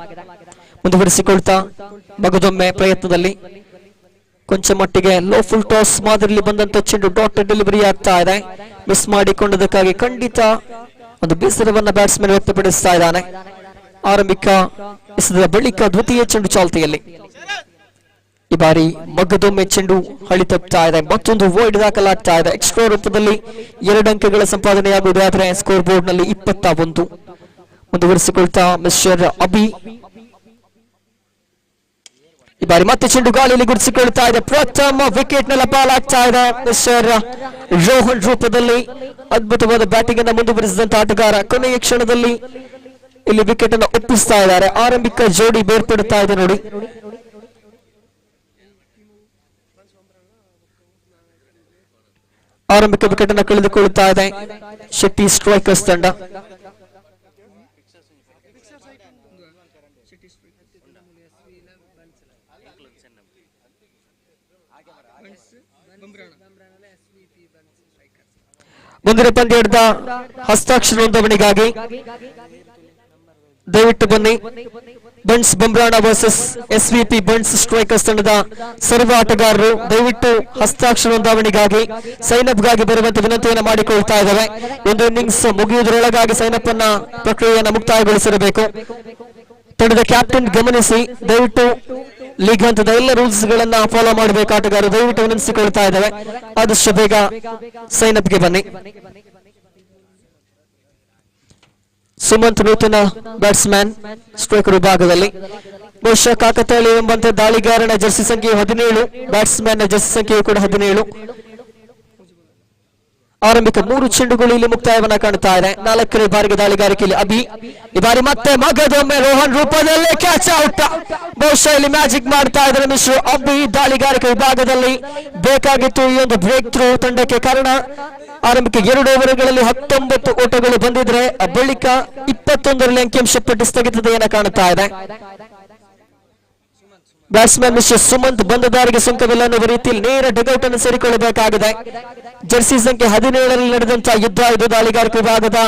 Speaker 2: ಮುಂದುವರಿಸಿಕೊಳ್ತಾ ಮಗದೊಮ್ಮೆ ಪ್ರಯತ್ನದಲ್ಲಿ ಕೊಂಚ ಮಟ್ಟಿಗೆ ಲೋ ಫುಲ್ ಟಾಸ್ ಮಾದರಿಯಲ್ಲಿ ಬಂದಂತ ಚೆಂಡು ಡಾಟ್ ಡೆಲಿವರಿ ಆಗ್ತಾ ಇದೆ. ಮಿಸ್ ಮಾಡಿಕೊಂಡದಕ್ಕಾಗಿ ಖಂಡಿತ ಒಂದು ಬೇಸರವನ್ನ ಬ್ಯಾಟ್ಸ್ಮನ್ ವ್ಯಕ್ತಪಡಿಸ್ತಾ ಇದ್ದಾನೆ. ಆರಂಭಿಕ ಎಸೆದ ಬಳಿಕ ದ್ವಿತೀಯ ಚೆಂಡು ಚಾಲ್ತಿಯಲ್ಲಿ. ಈ ಬಾರಿ ಮಗದೊಮ್ಮೆ ಚೆಂಡು ಹಳಿ ತಪ್ಪುತ್ತಾ ಇದೆ. ಮತ್ತೊಂದು ವೈಡ್ ದಾಖಲಾಗ್ತಾ ಇದೆ. ಎಕ್ಸ್ಟ್ರಾ ರೂಪದಲ್ಲಿ 2 ಅಂಕಗಳ ಸಂಪಾದನೆಯಾಗುವುದಾದ್ರೆ ಸ್ಕೋರ್ ಬೋರ್ಡ್ ನಲ್ಲಿ 21. ಮುಂದುವರಿಸಿಕೊಳ್ತಾ ಮಿಸ್ಟರ್ ಅಭಿ. ಈ ಬಾರಿ ಮತ್ತೆ ಚೆಂಡು ಗಾಳಿಯಲ್ಲಿ ಗುಡಿಸಿಕೊಳ್ತಾ ಇದೆ. ಪ್ರಥಮ ವಿಕೆಟ್ ನೆಲ ಪಾಲಾಗ್ತಾ ಇದೆ. ಮಿಸ್ಟರ್ ರೋಹನ್ ರೂಪದಲ್ಲಿ ಅದ್ಭುತವಾದ ಬ್ಯಾಟಿಂಗ್ ಅನ್ನು ಮುಂದುವರಿಸಿದಂತ ಆಟಗಾರ ಕೊನೆಯ ಕ್ಷಣದಲ್ಲಿ ಇಲ್ಲಿ ವಿಕೆಟ್ ಅನ್ನು ಒಪ್ಪಿಸ್ತಾ ಇದ್ದಾರೆ. ಆರಂಭಿಕ ಜೋಡಿ ಬೇರ್ಪಡುತ್ತಾ ಇದೆ ನೋಡಿ. ಆರಂಭಿಕ ವಿಕೆಟ್ ಅನ್ನು ಕಳೆದುಕೊಳ್ಳುತ್ತಾ ಇದೆ ಶೆಟ್ಟಿ ಸ್ಟ್ರೈಕರ್ಸ್ ತಂಡ. ಮುಂದಿನ ಪಂದ್ಯದ ಹಸ್ತಾಕ್ಷರ ನೋಂದಣಿಗಾಗಿ ದಯವಿಟ್ಟು ಬನ್ನಿ. Bunts Bambrana versus SVP Bunts strikers ತಂಡದ ಸರ್ವ ಆಟಗಾರರು ದಯವಿಟ್ಟು ಹಸ್ತಾಕ್ಷರ ನೋಂದಣಿಗಾಗಿ ಸೈನ್ ಅಪ್ ಗಾಗಿ ಬರುವಂತೆ ವಿನಂತಿಯನ್ನು ಮಾಡಿಕೊಳ್ತಾ ಇದ್ದೇವೆ. ಒಂದು ಇನ್ನಿಂಗ್ಸ್ ಮುಗಿಯುವುದರೊಳಗಾಗಿ ಸೈನ್ ಅಪ್ ಅನ್ನ ಪ್ರಕ್ರಿಯೆಯನ್ನು ಮುಕ್ತಾಯಗೊಳಿಸಿರಬೇಕು. ತಂಡದ ಕ್ಯಾಪ್ಟನ್ ಗಮನಿಸಿ, ದಯವಿಟ್ಟು ಲೀಗ್ ಹಂತದ ಎಲ್ಲ ರೂಲ್ಸ್ ಗಳನ್ನ ಫಾಲೋ ಮಾಡಬೇಕು. ಆಟಗಾರರು ದಯವಿಟ್ಟು ವಿನಂತಿಸಿಕೊಳ್ತಾ ಇದ್ದೇವೆ. ಆದಷ್ಟು ಬೇಗ ಸೈನ್ ಅಪ್ ಗೆ ಬನ್ನಿ. ಸುಮಂತ್ ನೂತನ ಬ್ಯಾಟ್ಸ್ಮನ್ ಸ್ಟ್ರೈಕರ್ ವಿಭಾಗದಲ್ಲಿ. ಬಹುಶಃ ಕಾಕತಾಳಿ ಎಂಬಂತೆ ದಾಳಿಗಾರನ ಜರ್ಸಿ ಸಂಖ್ಯೆ 17, ಬ್ಯಾಟ್ಸ್ಮನ್ ನ ಜರ್ಸಿ ಸಂಖ್ಯೆಯು ಕೂಡ 17. ಆರಂಭಿಕ 3 ಚೆಂಡುಗಳು ಇಲ್ಲಿ ಮುಕ್ತಾಯವನ್ನ ಕಾಣ್ತಾ ಇದೆ. 4ನೇ ಬಾರಿಗೆ ದಾಳಿಗಾರಿಕೆಯಲ್ಲಿ ಅಭಿ. ಈ ಬಾರಿ ಮತ್ತೆ ಮಗದೊಮ್ಮೆ ರೋಹನ್ ರೂಪದಲ್ಲಿ ಕ್ಯಾಚ್ ಔಟ್. ಬಹುಶಃ ಇಲ್ಲಿ ಮ್ಯಾಜಿಕ್ ಮಾಡ್ತಾ ಇದ್ದಾರೆ ಮಿಸ್ಟರ್ ಅಭಿ. ದಾಳಿಗಾರಿಕೆ ವಿಭಾಗದಲ್ಲಿ ಬೇಕಾಗಿತ್ತು ಈ ಒಂದು ಬ್ರೇಕ್ ಥ್ರೂ ತಂಡಕ್ಕೆ. ಕಾರಣ ಆರಂಭಿಕ 2 ಓವರ್ಗಳಲ್ಲಿ 19 ಓಟಗಳು ಬಂದಿದ್ರೆ ಬಳಿಕ 21ರಲ್ಲಿ ಅಂಕಿಅಂಶ ಪಟ್ಟಿ ಸ್ಥಗಿತತೆಯನ್ನು ಕಾಣುತ್ತಾ ಇದೆ. ಬ್ಯಾಟ್ಸ್ಮನ್ ಮಿಸ್ಟರ್ ಸುಮಂತ್ ಬಂದ ದಾರಿಗೆ ಸುಂಕವಿಲ್ಲ ಅನ್ನುವ ರೀತಿಯಲ್ಲಿ ನೇರ ಡಗೌಟ್ ಅನ್ನು ಸೇರಿಕೊಳ್ಳಬೇಕಾಗಿದೆ. ಜರ್ಸಿ ಸಂಖ್ಯೆ 17ರಲ್ಲಿ ನಡೆದಂತಹ ಯುದ್ಧ ಇದು. ದಾಳಿಗಾರಿಕೆ ವಿಭಾಗದ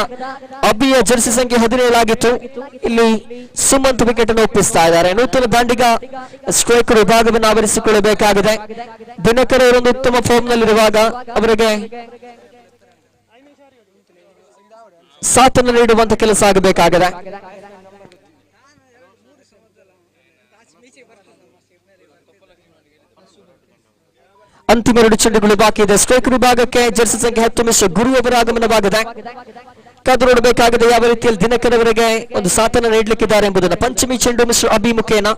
Speaker 2: ಅಭಿಯ ಜರ್ಸಿ ಸಂಖ್ಯೆ 17 ಆಗಿತ್ತು. ಇಲ್ಲಿ ಸುಮಂತ್ ವಿಕೆಟ್ ಅನ್ನು ಒಪ್ಪಿಸ್ತಾ ಇದ್ದಾರೆ. ನೂತನ ದಾಂಡಿಗ ಸ್ಟ್ರೈಕರ್ ವಿಭಾಗವನ್ನು ಆವರಿಸಿಕೊಳ್ಳಬೇಕಾಗಿದೆ. ದಿನಕರ್ ಅವರೊಂದು ಉತ್ತಮ ಫಾರ್ಮ್ ನಲ್ಲಿರುವಾಗ ಅವರಿಗೆ ಸಾಥನ್ನು ನೀಡುವಂತ ಕೆಲಸ ಆಗಬೇಕಾಗಿದೆ. ಅಂತಿಮ 2 ಚೆಂಡುಗಳು ಬಾಕಿ ಇದೆ. ಸ್ಟ್ರೈಕರ್ ವಿಭಾಗಕ್ಕೆ ಜರ್ಸಿ ಸಂಖ್ಯೆ 10 ಮಿಸ್ಟರ್ ಗುರು ಅವರ ಆಗಮನವಾಗಿದೆ. ಕಾದು ನೋಡಬೇಕಾಗಿದೆ ಯಾವ ರೀತಿಯಲ್ಲಿ ದಿನಕರ್ ಅವರಿಗೆ ಒಂದು ಸಾಥನ್ನು ನೀಡಲಿಕ್ಕಿದ್ದಾರೆ ಎಂಬುದನ್ನು. ಪಂಚಮಿ ಚೆಂಡು ಮಿಸ್ಟರ್ ಅಭಿ ಮುಖೇನ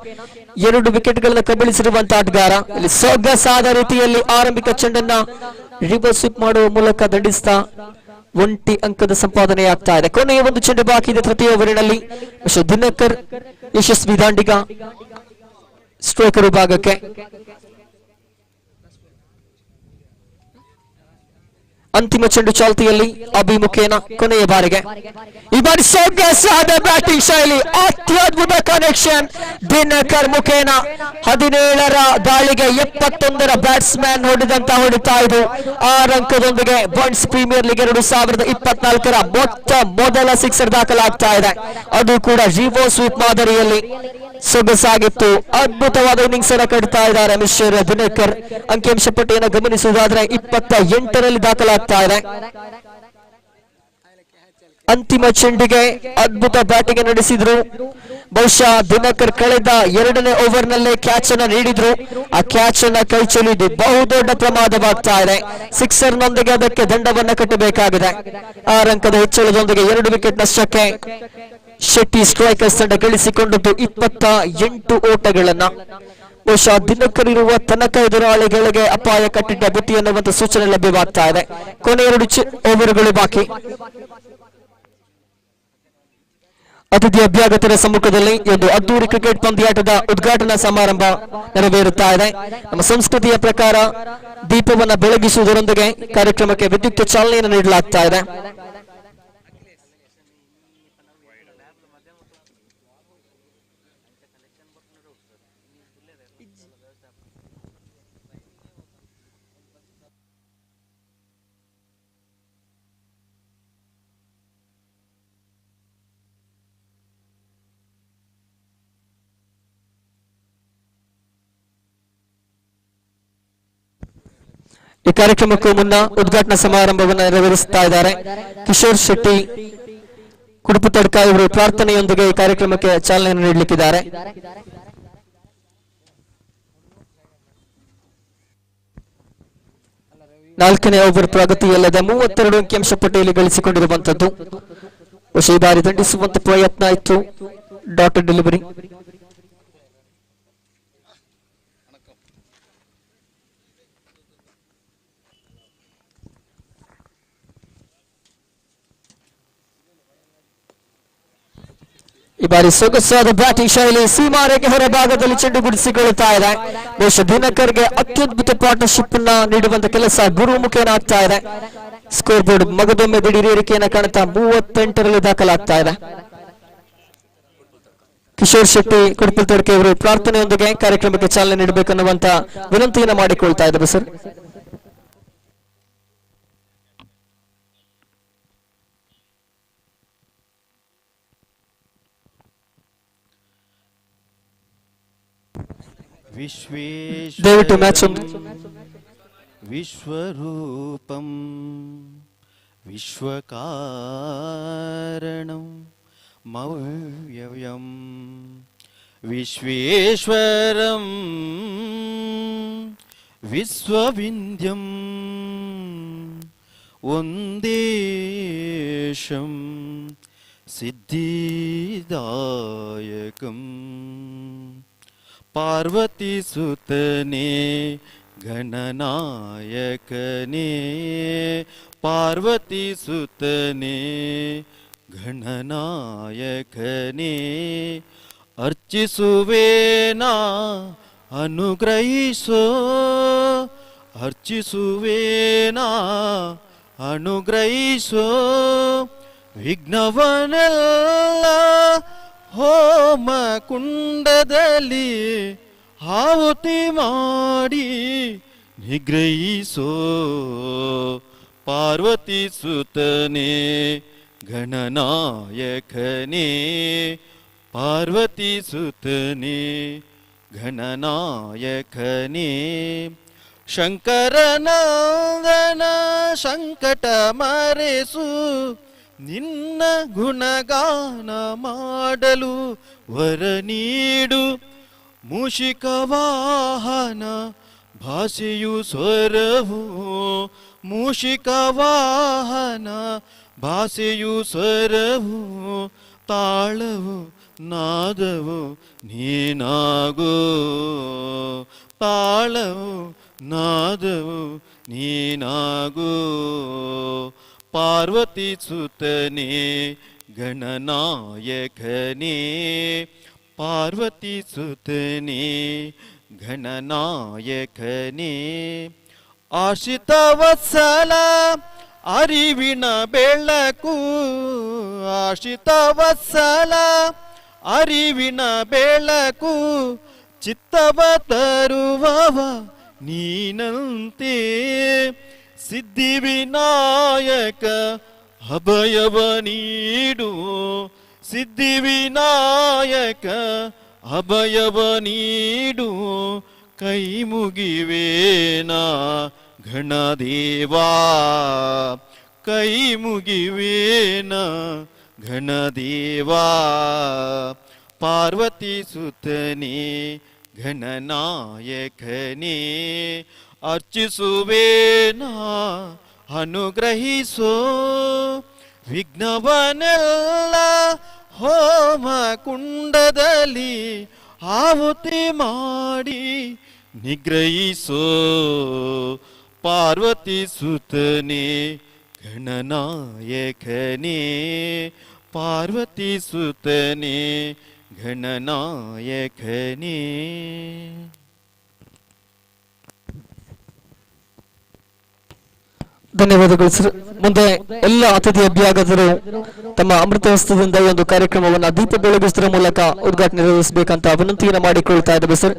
Speaker 2: 2 ವಿಕೆಟ್ಗಳನ್ನು ಕಬಳಿಸಿರುವಂತಹ ಆಟಗಾರ. ಇಲ್ಲಿ ಸೊಗಸಾದ ರೀತಿಯಲ್ಲಿ ಆರಂಭಿಕ ಚೆಂಡನ್ನ ರಿವರ್ಸ್ ಸ್ವಿಪ್ ಮಾಡುವ ಮೂಲಕ ದಂಡಿಸ್ತಾ 1 ಅಂಕದ ಸಂಪಾದನೆಯಾಗ್ತಾ ಇದೆ. ಕೊನೆಯ 1 ಚೆಂಡು ಬಾಕಿ ಇದೆ ತೃತೀಯ ಓವರಿನಲ್ಲಿ. ಮಿಸ್ಟರ್ ದಿನಕರ್ ಯಶಸ್ವಿ ದಾಂಡಿಗ ಸ್ಟ್ರೈಕರ್ ವಿಭಾಗಕ್ಕೆ. ಅಂತಿಮ ಚೆಂಡು ಚಾಲ್ತಿಯಲ್ಲಿ ಅಭಿ ಮುಖೇನ ಕೊನೆಯ ಬಾರಿಗೆ. ಈ ಬಾರಿ ಸೊಗಸಾದ ಬ್ಯಾಟಿಂಗ್ ಶೈಲಿ, ಅತ್ಯದ್ಭುತ ಕನೆಕ್ಷನ್. ದಿನಕರ್ ಮುಖೇನ 17ರ ದಾಳಿಗೆ 71ರ ಬ್ಯಾಟ್ಸ್ಮನ್ ಹೊಡಿತಾ ಇದು 6 ಅಂಕದೊಂದಿಗೆ ಬನ್ಸ್ ಪ್ರೀಮಿಯರ್ ಲೀಗ್ 2024ರ ಮೊದಲ ಸಿಕ್ಸರ್ ದಾಖಲಾಗ್ತಾ ಇದೆ. ಅದು ಕೂಡ ರಿವರ್ಸ್ ಸ್ವೀಪ್ ಮಾದರಿಯಲ್ಲಿ. ಸೊಗಸಾಗಿತ್ತು. ಅದ್ಭುತವಾದ ಇನ್ನಿಂಗ್ಸ್ ಅನ್ನು ಕಟ್ತಾ ಇದ್ದಾರೆ ಮಿಸ್ಟರ್ ದಿನಕರ್. ಅಂಕಿಅಂಶ ಪಟ್ಟಿಯನ್ನು ಗಮನಿಸುವುದಾದ್ರೆ 28ರಲ್ಲಿ ದಾಖಲಾಗ್ತಾ ಇದೆ. ಅಂತಿಮ ಚೆಂಡಿಗೆ ಅದ್ಭುತ ಬ್ಯಾಟಿಂಗ್ ನಡೆಸಿದ್ರು. ಬಹುಶಃ ದಿನಕರ್ ಕಳೆದ 2ನೇ ಓವರ್ನಲ್ಲೇ ಕ್ಯಾಚ್ ಅನ್ನ ನೀಡಿದ್ರು. ಆ ಕ್ಯಾಚ್ ಅನ್ನ ಕೈ ಚೆಲ್ಲಿದ್ದು ಬಹುದೊಡ್ಡ ಪ್ರಮಾದವಾಗ್ತಾ ಇದೆ. ಸಿಕ್ಸರ್ನೊಂದಿಗೆ ಅದಕ್ಕೆ ದಂಡವನ್ನ ಕಟ್ಟಬೇಕಾಗಿದೆ. 6 ಅಂಕದ ಹೆಚ್ಚಳದೊಂದಿಗೆ 2 ವಿಕೆಟ್ ನಷ್ಟಕ್ಕೆ ಶೆಟ್ಟಿ ಸ್ಟ್ರೈಕರ್ಸ್ ತಂಡ ಗಳಿಸಿಕೊಂಡದ್ದು 28 ಓಟಗಳನ್ನ. ಬಹುಶಃ ದಿನಕರ್ ಇರುವ ತನಕ ಎದುರಾಳಿಗಳಿಗೆ ಅಪಾಯ ಕಟ್ಟಿಟ್ಟ ಬುತ್ತಿ ಅನ್ನುವಂತ ಸೂಚನೆ ಲಭ್ಯವಾಗ್ತಾ ಇದೆ. ಕೊನೆಯ 2 ಓವರ್ಗಳು ಬಾಕಿ. ಅತಿಥಿ ಅಭ್ಯಾಗತರ ಸಮ್ಮುಖದಲ್ಲಿ ಒಂದು ಅದ್ದೂರಿ ಕ್ರಿಕೆಟ್ ಪಂದ್ಯಾಟದ ಉದ್ಘಾಟನಾ ಸಮಾರಂಭ ನೆರವೇರುತ್ತಾ ಇದೆ. ನಮ್ಮ ಸಂಸ್ಕೃತಿಯ ಪ್ರಕಾರ ದೀಪವನ್ನ ಬೆಳಗಿಸುವುದರೊಂದಿಗೆ ಕಾರ್ಯಕ್ರಮಕ್ಕೆ ವಿದ್ಯುಕ್ತ ಚಾಲನೆಯನ್ನು ನೀಡಲಾಗ್ತಾ ಇದೆ. ಈ ಕಾರ್ಯಕ್ರಮಕ್ಕೂ ಮುನ್ನ ಉದ್ಘಾಟನಾ ಸಮಾರಂಭವನ್ನು ನೆರವೇರಿಸುತ್ತಾ ಇದ್ದಾರೆ ಕಿಶೋರ್ ಶೆಟ್ಟಿ ಕುಡುಪು ತಡ್ಕ. ಇವರು ಪ್ರಾರ್ಥನೆಯೊಂದಿಗೆ ಈ ಕಾರ್ಯಕ್ರಮಕ್ಕೆ ಚಾಲನೆಯನ್ನು ನೀಡಲಿಕ್ಕಿದ್ದಾರೆ. ನಾಲ್ಕನೇ ಓವರ್ ಪ್ರಗತಿಯಲ್ಲದೆ 32 ಅಂಕಿಅಂಶ ಪಟ್ಟಿಯಲ್ಲಿ ಗಳಿಸಿಕೊಂಡಿರುವಂತದ್ದು. ಈ ಬಾರಿ ದಂಡಿಸುವಂತ ಪ್ರಯತ್ನ ಇತ್ತು. Dot delivery. ಈ ಬಾರಿ ಸೊಗಸಾದ ಬ್ಯಾಟಿಂಗ್ ಶೈಲಿ, ಸೀಮಾರೇಖೆ ಹೊರಭಾಗದಲ್ಲಿ ಚೆಂಡು ಗುಡಿಸಿಕೊಳ್ಳುತ್ತಾ ಇದೆ. ಬಹುಶಃ ದಿನಕರ್ಗೆ ಅತ್ಯದ್ಭುತ ಪಾರ್ಟ್ನರ್ಶಿಪ್ ಅನ್ನ ನೀಡುವಂತ ಕೆಲಸ ಗುರು ಮುಖೇನ ಆಗ್ತಾ ಇದೆ. ಸ್ಕೋರ್ ಬೋರ್ಡ್ ಮಗದೊಮ್ಮೆ ದಿಢೀರ್ ಏರಿಕೆಯನ್ನು ಕಾಣುತ್ತಾ 38ರಲ್ಲಿ ದಾಖಲಾಗ್ತಾ ಇದೆ. ಕಿಶೋರ್ ಶೆಟ್ಟಿ ಕುಡುಪಲ್ ತಡ್ಕೆ ಅವರು ಪ್ರಾರ್ಥನೆಯೊಂದಿಗೆ ಕಾರ್ಯಕ್ರಮಕ್ಕೆ ಚಾಲನೆ ನೀಡಬೇಕನ್ನುವಂತ ವಿನಂತಿಯನ್ನು ಮಾಡಿಕೊಳ್ತಾ ಇದ್ದಾರೆ ಸರ್. ದಯವಿಟ್ಟು ಮ್ಯಾಚ್ ಒಂದು.
Speaker 3: ವಿಶ್ವರೂಪಂ ವಿಶ್ವಕಾರಣಂ ಮವ್ಯಯಂ ವಿಶ್ವೇಶ್ವರಂ ವಿಶ್ವವಿಂಧ್ಯಂ ಒಂದೇಶಂ सिद्धिदायकं पार्वतीसुतने गणनायकने पार्वतीसुतने गणनायकने अर्चिसुवेना अनुग्रहिसो अर्चिसुवेना अनुग्रहिसो ವಿಘ್ನವನೆಲ್ಲ ಹೋಮ ಕುಂಡದಲ್ಲಿ ಆಹುತಿ ಮಾಡಿ ನಿಗ್ರಹಿಸೋ ಪಾರ್ವತಿ ಸುತನೇ ಗಣನಾಯಕನೇ ಪಾರ್ವತಿ ಸುತನೇ ಗಣನಾಯಕನೇ ಶಂಕರನಂದನ ಸಂಕಟ ಮರೆಸು ನಿನ್ನ ಗುಣಗಾನ ಮಾಡಲು ವರ ನೀಡು ಮೂಷಿಕ ವಾಹನ ಭಾಷೆಯು ಸ್ವರವು ಮೂಷಿಕ ವಾಹನ ಭಾಷೆಯು ಸ್ವರವು ತಾಳವು ನಾದವು ನೀನಾಗೋ ತಾಳವು ನಾದವು ನೀನಾಗೋ ಪಾರ್ವತಿ ಸುತನೇ ಗಣನಾಯಕನೇ ಪಾರ್ವತಿ ಸುತನೇ ಗಣನಾಯಕನೇ ಆಶ್ರಿತ ವತ್ಸಲ ಅರಿವಿನ ಬೆಳಕು ಆಶ್ರಿತ ವತ್ಸಲ ಅರಿವಿನ ಬೆಳಕು ಚಿತ್ತವ ತರುವವ ನೀನಂತೆ ಸಿದ್ಧಿ ವಿನಾಯಕ ಅಭಯವ ನೀಡು ಸಿದ್ಧಿ ವಿನಾಯಕ ಅಭಯವ ನೀಡು ಕೈ ಮುಗಿವೇನಾ ಘನದೇವಾ ಕೈ ಮುಗಿವೇನಾ ಘನದೇವಾ ಪಾರ್ವತಿ ಸುತನೇ ಗಣನಾಯಕನೇ ಅರ್ಚಿಸುವೇನಾ ಅನುಗ್ರಹಿಸೋ ವಿಘ್ನವನೆಲ್ಲ ಹೋಮ ಕುಂಡದಲ್ಲಿ ಆಹುತಿ ಮಾಡಿ ನಿಗ್ರಹಿಸೋ ಪಾರ್ವತಿ ಸುತನೇ ಗಣನಾಯಕನೇ ಪಾರ್ವತಿ ಸುತನೇ ಗಣನಾಯಕನೇ.
Speaker 2: ಧನ್ಯವಾದಗಳು ಸರ್. ಮುಂದೆ ಎಲ್ಲ ಅತಿಥಿ ಅಭ್ಯಾಗತರು ತಮ್ಮ ಅಮೃತ ಹಸ್ತದಿಂದ ಈ ಒಂದು ಕಾರ್ಯಕ್ರಮವನ್ನು ದೀಪ ಬೆಳಗಿಸುವುದರ ಮೂಲಕ ಉದ್ಘಾಟನೆ ನೆರವೇರಿಸಬೇಕಂತ ವಿನಂತಿಯನ್ನು ಮಾಡಿಕೊಳ್ತಾ ಇದ್ದೇವೆ ಸರ್.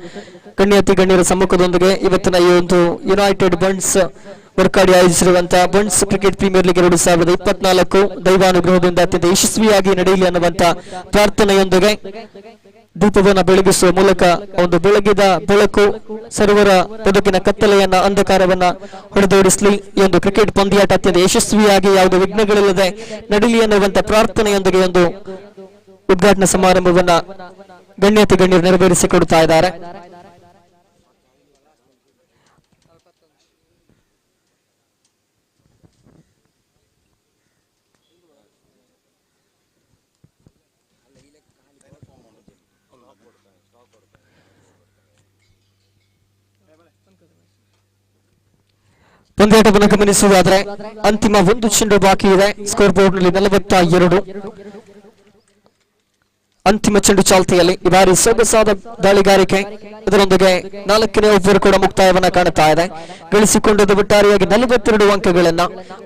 Speaker 2: ಗಣ್ಯಾತಿ ಗಣ್ಯರ ಸಮ್ಮುಖದೊಂದಿಗೆ ಇವತ್ತಿನ ಈ ಒಂದು ಯುನೈಟೆಡ್ ಬಂಡ್ಸ್ ವರ್ಕಾಡಿ ಆಯೋಜಿಸಿರುವಂತಹ ಬಂಡ್ಸ್ ಕ್ರಿಕೆಟ್ ಪ್ರೀಮಿಯರ್ ಲೀಗ್ 2024 ದೈವಾನುಗ್ರಹದಿಂದ ಅತ್ಯಂತ ಯಶಸ್ವಿಯಾಗಿ ನಡೆಯಲಿ ಅನ್ನುವಂತ ಪ್ರಾರ್ಥನೆಯೊಂದಿಗೆ ದೀಪವನ್ನು ಬೆಳಗಿಸುವ ಮೂಲಕ ಒಂದು ಬೆಳಗಿದ ಬೆಳಕು ಸರ್ವರ ಬದುಕಿನ ಕತ್ತಲೆಯನ್ನ ಅಂಧಕಾರವನ್ನ ಹೊಡೆದೋಡಿಸಲಿ. ಈ ಒಂದು ಕ್ರಿಕೆಟ್ ಪಂದ್ಯಾಟ ಅತ್ಯಂತ ಯಶಸ್ವಿಯಾಗಿ ಯಾವುದೇ ವಿಘ್ನಗಳಿಲ್ಲದೆ ನಡೀಲಿ ಅನ್ನುವಂತ ಪ್ರಾರ್ಥನೆಯೊಂದಿಗೆ ಒಂದು ಉದ್ಘಾಟನಾ ಸಮಾರಂಭವನ್ನ ಗಣ್ಯಾತಿ ಗಣ್ಯರು ನೆರವೇರಿಸಿಕೊಡ್ತಾ ಇದ್ದಾರೆ. ಪಂದ್ಯಾಟವನ್ನು ಗಮನಿಸುವುದಾದ್ರೆ ಅಂತಿಮ ಒಂದು ಚೆಂಡು ಬಾಕಿ ಇದೆ. ಸ್ಕೋರ್ ಬೋರ್ಡ್ ನಲ್ಲಿ 42. ಅಂತಿಮ ಚೆಂಡು ಚಾಲ್ತಿಯಲ್ಲಿ ಈ ಬಾರಿ ಸೊಗಸಾದ ದಾಳಿಗಾರಿಕೆ, ಇದರೊಂದಿಗೆ 4ನೇ ಓವರ್ ಕೂಡ ಮುಕ್ತಾಯವನ್ನ ಕಾಣುತ್ತಾ ಇದೆ. ಗಳಿಸಿಕೊಂಡದ್ದು ಒಟ್ಟಾರೆಯಾಗಿ 42 ಅಂಕಗಳನ್ನ.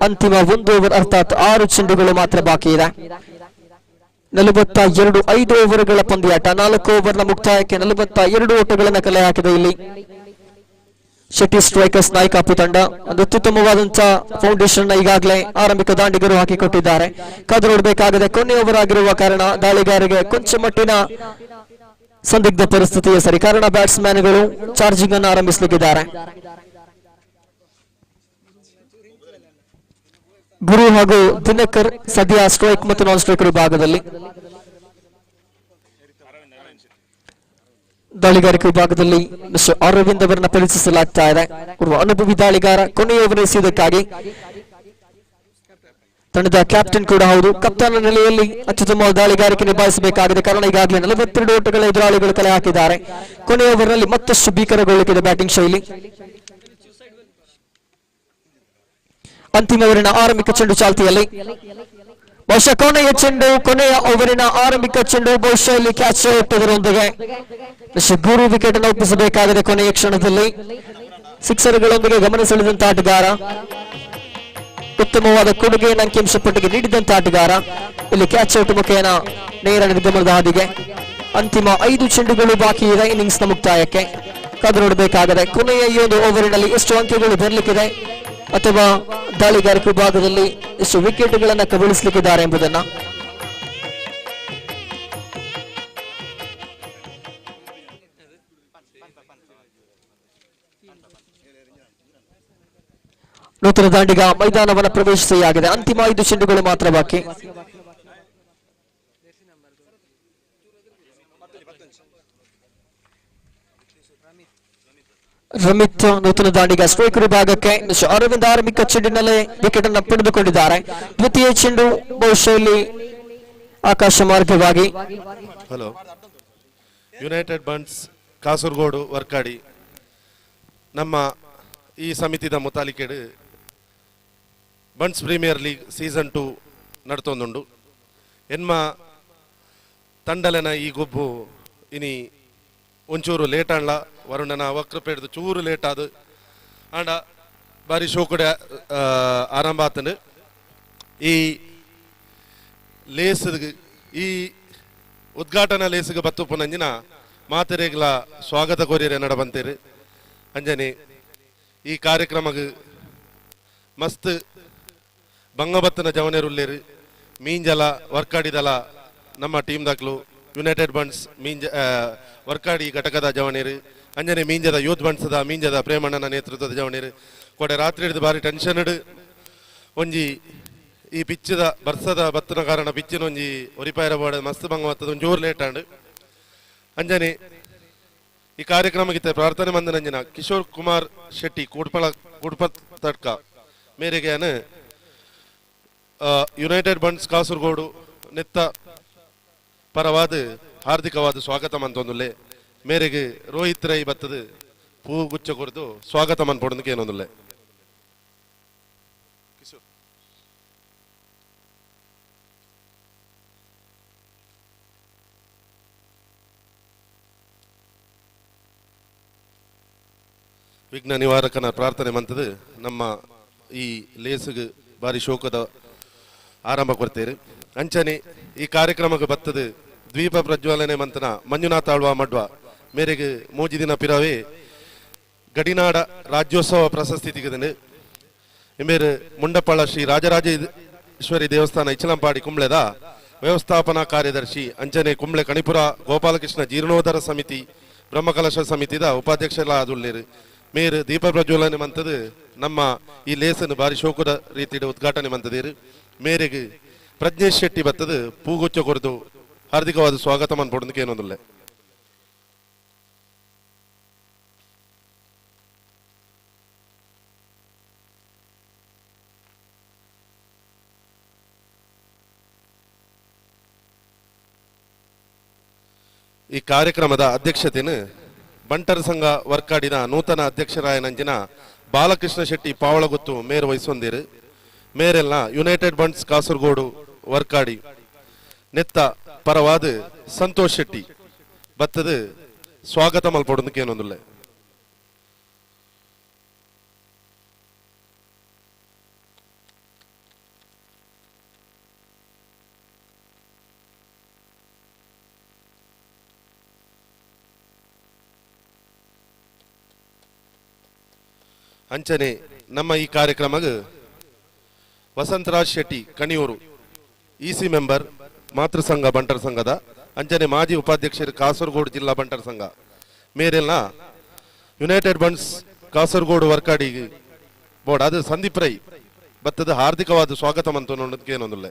Speaker 2: ಅಂತಿಮ ಒಂದು ಓವರ್ ಅರ್ಥಾತ್ 6 ಚೆಂಡುಗಳು ಮಾತ್ರ ಬಾಕಿ ಇದೆ. 42 5 ಓವರ್ಗಳ ಪಂದ್ಯಾಟ. 4 ಓವರ್ನ ಮುಕ್ತಾಯಕ್ಕೆ 42 ಓಟಗಳನ್ನು ಕಲೆ ಹಾಕಿದೆ ಇಲ್ಲಿ ಶೆಟ್ಟಿ ಸ್ಟ್ರೈಕರ್ಸ್ ನಾಯಕಾಪಿ ತಂಡ. ಒಂದು ಅತ್ಯುತ್ತಮವಾದಂತಹ ಫೌಂಡೇಶನ್ ಈಗಾಗಲೇ ಆರಂಭಿಕ ದಾಂಡಿಗರು ಹಾಕಿಕೊಟ್ಟಿದ್ದಾರೆ. ಕಾದು ನೋಡಬೇಕಾಗಿದೆ. ಕೊನೆ ಓವರ್ ಆಗಿರುವ ಕಾರಣ ದಾಳಿಗಾರರಿಗೆ ಕೊಂಚ ಮಟ್ಟಿನ ಸಂದಿಗ್ಧ ಪರಿಸ್ಥಿತಿಯ ಸರಿ ಕಾರಣ ಬ್ಯಾಟ್ಸ್ಮನ್ಗಳು ಚಾರ್ಜಿಂಗ್ ಅನ್ನು ಆರಂಭಿಸಲಿದ್ದಾರೆ. ಗುರು ಹಾಗೂ ದಿನಕರ್ ಸದ್ಯ ಸ್ಟ್ರೈಕ್ ಮತ್ತು ನಾನ್ ಸ್ಟ್ರೈಕರ್ ವಿಭಾಗದಲ್ಲಿ. ದಾಳಿಗಾರಿಕೆ ವಿಭಾಗದಲ್ಲಿ ಮಿಸ್ಟರ್ ಅರವಿಂದ್ ಅವರನ್ನ ಪರೀಕ್ಷಿಸಲಾಗ್ತಾ ಇದೆ. ಅನುಭವಿ ದಾಳಿಗಾರ ಕೊನೆಯ ಓವರ್ ಎಸೆಯುವುದಕ್ಕಾಗಿ ತಂಡದ ಕ್ಯಾಪ್ಟನ್ ಕೂಡ ಹೌದು. ಕಪ್ತಾನ ನೆಲೆಯಲ್ಲಿ ಅತ್ಯುತ್ತಮವಾದ ದಾಳಿಗಾರಿಕೆ ನಿಭಾಯಿಸಬೇಕಾಗಿದೆ. ಕಾರಣ ಈಗಾಗಲೇ 42 ಓಟಗಳ ಎದುರಾಳಿಗಳು ಕಲೆ ಹಾಕಿದ್ದಾರೆ. ಕೊನೆಯ ಓವರ್ನಲ್ಲಿ ಮತ್ತಷ್ಟು ಭೀಕರಗೊಳ್ಳುತ್ತಿದೆ ಬ್ಯಾಟಿಂಗ್ ಶೈಲಿ. ಅಂತಿಮ ಓವರಿನ ಆರಂಭಿಕ ಚೆಂಡು ಚಾಲ್ತಿಯಲ್ಲಿ. ಬಹುಶಃ ಕೊನೆಯ ಓವರಿನ ಆರಂಭಿಕ ಚೆಂಡು ಬಹುಶಃ ಇಲ್ಲಿ ಕ್ಯಾಚ್ ಔಟ್ ಗುರು ವಿಕೆಟ್ ಅನ್ನು ಒಪ್ಪಿಸಬೇಕಾಗಿದೆ. ಕೊನೆಯ ಕ್ಷಣದಲ್ಲಿ ಸಿಕ್ಸರ್ಗಳೊಂದಿಗೆ ಗಮನ ಸೆಳೆದಂತ ಆಟಗಾರ, ಉತ್ತಮವಾದ ಕೊಡುಗೆಯನ್ನು ಅಂಕಿಅಂಶ ಪಟ್ಟಿಗೆ ನೀಡಿದಂತ ಆಟಗಾರ ಇಲ್ಲಿ ಕ್ಯಾಚ್ ಔಟ್ ಮುಖೇನ ನೇರ ನಿರ್ಗಮನದ ಹಾದಿಗೆ. ಅಂತಿಮ 5 ಚೆಂಡುಗಳು ಬಾಕಿ ಇದೆ ಇನ್ನಿಂಗ್ಸ್ ನ ಮುಕ್ತಾಯಕ್ಕೆ. ಕಾದು ನೋಡಬೇಕಾಗಿದೆ ಕೊನೆಯ ಈ ಒಂದು ಓವರಿನಲ್ಲಿ ಎಷ್ಟು ಅಂಕಗಳು ಬರಲಿಕ್ಕಿದೆ ಅಥವಾ ದಾಳಿಗಾರಿಕೆ ವಿಭಾಗದಲ್ಲಿ ಎಷ್ಟು ವಿಕೆಟ್ಗಳನ್ನು ಕಬಳಿಸಲಿಕ್ಕಿದ್ದಾರೆ ಎಂಬುದನ್ನು. ನೂತನ ದಾಂಡಿಗ ಮೈದಾನವನ್ನು ಪ್ರವೇಶಿಸಿಯಾಗಿದೆ. ಅಂತಿಮ 5 ಚೆಂಡುಗಳು ಮಾತ್ರ ಬಾಕಿ. ರಮಿತ್ ನೂತನ ದಾಂಡಿಗ ಸ್ಟ್ರೈಕರ್ ವಿಭಾಗಕ್ಕೆ. ಅರವಿಂದ್ ಆರಂಭಿಕ ಚೆಂಡಿನಲ್ಲೇ ವಿಕೆಟ್ ಅನ್ನು ಪಡೆದುಕೊಂಡಿದ್ದಾರೆ. ದ್ವಿತೀಯ ಚೆಂಡು ಬಹುಶಃ ಇಲ್ಲಿ ಆಕಾಶ ಮಾರ್ಗವಾಗಿ.
Speaker 4: ಹಲೋ, ಯುನೈಟೆಡ್ ಬಂಟ್ಸ್ ಕಾಸರಗೋಡು ವರ್ಕಾಡಿ ನಮ್ಮ ಈ ಸಮಿತಿದ ಮುತಾಲಿಕೆಡು ಬಂಟ್ಸ್ ಪ್ರೀಮಿಯರ್ ಲೀಗ್ ಸೀಸನ್ 2 ನಡ್ತೊಂದುಂಡು. ಎನ್ಮ ತಂಡಲೆನ ಈ ಗೊಬ್ಬು ಇನಿ ಒಂಚೂರು ಲೇಟ್ ಆಂಡ್ಲ ವರುಣನ ವಕ್ರಪೇಡ್ದು ಚೂರು ಲೇಟ್ ಆದ ಆಂಡ ಬಾರಿ ಶೋಕಡೆ ಆರಂಭ ಆತನು. ಈ ಲೇಸ್ಗೆ ಈ ಉದ್ಘಾಟನಾ ಲೇಸ್ಗೆ ಬತ್ತುಪುನಂಜಿನ ಮಾತೆರೆಗ್ಲ ಸ್ವಾಗತ ಕೋರಿಯರೆ ನಡ ಬಂತೇರು. ಅಂಜನೆ ಈ ಕಾರ್ಯಕ್ರಮಕ್ಕೆ ಮಸ್ತ್ ಬಂಗಬತ್ತನ ಜವನೇರುಲ್ಲೇರು ಮೀಂಜಲ ವರ್ಕಾಡಿದಲ ನಮ್ಮ ಟೀಮ್ ದಾಖಲು ಯುನೈಟೆಡ್ ಬಂಟ್ಸ್ ವರ್ಕಾಡಿ ಘಟಕದ ಜವನೇರು ಅಂಜನೆ ಮೀಂಜದ ಯೂತ್ ಬಂಟ್ಸದ ಮೀಂಜದ ಪ್ರೇಮಣ್ಣನ ನೇತೃತ್ವದ ಜವನೇರು ಕೊಡೆ ರಾತ್ರಿ ಹಿಡಿದು ಬಾರಿ ಟೆನ್ಷನ್ ಒಂಜಿ ಈ ಪಿಚ್ಚದ ಬರ್ಸದ ಬತ್ತನ ಕಾರಣ ಪಿಚ್ಚಿನ ಒಂಜಿ ಒರಿಪಾಯರ ಬೋಡ ಮಸ್ತ್ ಬಂಗ ಬತ್ತದ ಒಂದು ಜೋರು ಲೇಟ್ ಆಂಡ್ ಅಂಜನೆ ಈ ಕಾರ್ಯಕ್ರಮಕ್ಕೆ ಪ್ರಾರ್ಥನೆ ಮಂದನಂಜನ ಕಿಶೋರ್ ಕುಮಾರ್ ಶೆಟ್ಟಿ ಕುಡ್ಪತ್ ತಡ್ಕ ಮೇರೆಗೆ ಯುನೈಟೆಡ್ ಬಂಟ್ಸ್ ಕಾಸರಗೋಡು ನೆತ್ತ ಪರವಾದ ಹಾರ್ದಿಕವಾದ ಸ್ವಾಗತ ಮಂತೊಂದುಲ್ಲೆ ಮೇರೆಗೆ ರೋಹಿತ್ ರೈ ಬತ್ತದ ಪೂ ಗುಚ್ಚ ಕೊರದು ಸ್ವಾಗತ ಮನ್ಪೊಡೋದಕ್ಕೆ ಏನೊಂದುಲ್ಲೆ. ವಿಘ್ನ ನಿವಾರಕನ ಪ್ರಾರ್ಥನೆ ಮಂತದು ನಮ್ಮ ಈ ಲೇಸ್ಗೆ ಬಾರಿ ಶೋಕದ ಆರಂಭ ಕೊಡ್ತೇವೆ. ಅಂಚನೆ ಈ ಕಾರ್ಯಕ್ರಮಕ್ಕೆ ಬತ್ತದ ದ್ವೀಪ ಪ್ರಜ್ವಾಲನೆ ಮಂತನ ಮಂಜುನಾಥ ಆಳ್ವ ಮಡ್ವ ಮೇರೆಗೆ ಮೂಜಿ ದಿನ ಪಿರವೇ ಗಡಿನಾಡ ರಾಜ್ಯೋತ್ಸವ ಪ್ರಶಸ್ತಿ ತೆಗೆದನು. ಮೇರೆ ಮುಂಡಪ್ಪಳ ಶ್ರೀ ರಾಜರಾಜೇಶ್ವರಿ ದೇವಸ್ಥಾನ ಇಚಲಂಪಾಡಿ ಕುಂಬ್ಳೆದ ವ್ಯವಸ್ಥಾಪನಾ ಕಾರ್ಯದರ್ಶಿ ಅಂಚನೆ ಕುಂಬ್ಳೆ ಕಣಿಪುರ ಗೋಪಾಲಕೃಷ್ಣ ಜೀರ್ಣೋದ್ಧಾರ ಸಮಿತಿ ಬ್ರಹ್ಮಕಲಶ ಸಮಿತಿದ ಉಪಾಧ್ಯಕ್ಷರಾದುಳ್ಳೇರು. ಮೇರು ದೀಪ ಪ್ರಜ್ವಲನೆ ಮಂತದು ನಮ್ಮ ಈ ಲೇಸನ್ನು ಬಾರಿ ಶೋಕದ ರೀತಿಯ ಉದ್ಘಾಟನೆ ಮಂತದೇರು. ಮೇರೆಗೆ ಪ್ರಜ್ಞೇಶ್ ಶೆಟ್ಟಿ ಬತ್ತದು ಪೂಗುಚ್ಚ ಕೊರದು ಹಾರ್ದಿಕವಾದ ಸ್ವಾಗತ ಮನ್ಪೊಡೋದಕ್ಕೆ ಏನೊಂದಿಲ್ಲ. ಈ ಕಾರ್ಯಕ್ರಮದ ಅಧ್ಯಕ್ಷತೆಯನ್ನು ಬಂಟರ್ ಸಂಘ ವರ್ಕಾಡಿನ ನೂತನ ಅಧ್ಯಕ್ಷರಾಯನಂಜಿನ ಬಾಲಕೃಷ್ಣ ಶೆಟ್ಟಿ ಪಾವಳಗುತ್ತು ಮೇರ್ ವಹಿಸೊಂದಿರು. ಮೇರೆಲ್ಲ ಯುನೈಟೆಡ್ ಬಂಟ್ಸ್ ಕಾಸರಗೋಡು ವರ್ಕಾಡಿ ನೆತ್ತ ಪರವಾದ ಸಂತೋಷ್ ಶೆಟ್ಟಿ ಬತ್ತದ ಸ್ವಾಗತ ಮಲ್ಪೊಡೋದಕ್ಕೆ ಏನೊಂದಿಲ್ಲ. ಅಂಚನೆ ನಮ್ಮ ಈ ಕಾರ್ಯಕ್ರಮಕ್ಕೆ ವಸಂತರಾಜ್ ಶೆಟ್ಟಿ ಕಣಿಯೂರು ಇಸಿ ಮೆಂಬರ್ ಮಾತೃ ಸಂಘ ಬಂಟರ್ ಸಂಘದ ಅಂಚನೆ ಮಾಜಿ ಉಪಾಧ್ಯಕ್ಷರು ಕಾಸರಗೋಡು ಜಿಲ್ಲಾ ಬಂಟರ್ ಸಂಘ ಮೇರೆಲ್ಲ ಯುನೈಟೆಡ್ ಬಂಟ್ಸ್ ಕಾಸರಗೋಡು ವರ್ಕಾಡಿ ಬೋರ್ಡ್ ಅದು ಸಂದೀಪ್ ರೈ ಬತ್ತದ ಹಾರ್ದಿಕವಾದ ಸ್ವಾಗತ ಮಂತು ನೋಡೋದಕ್ಕೆ ಏನೊಂದಿಲ್ಲ.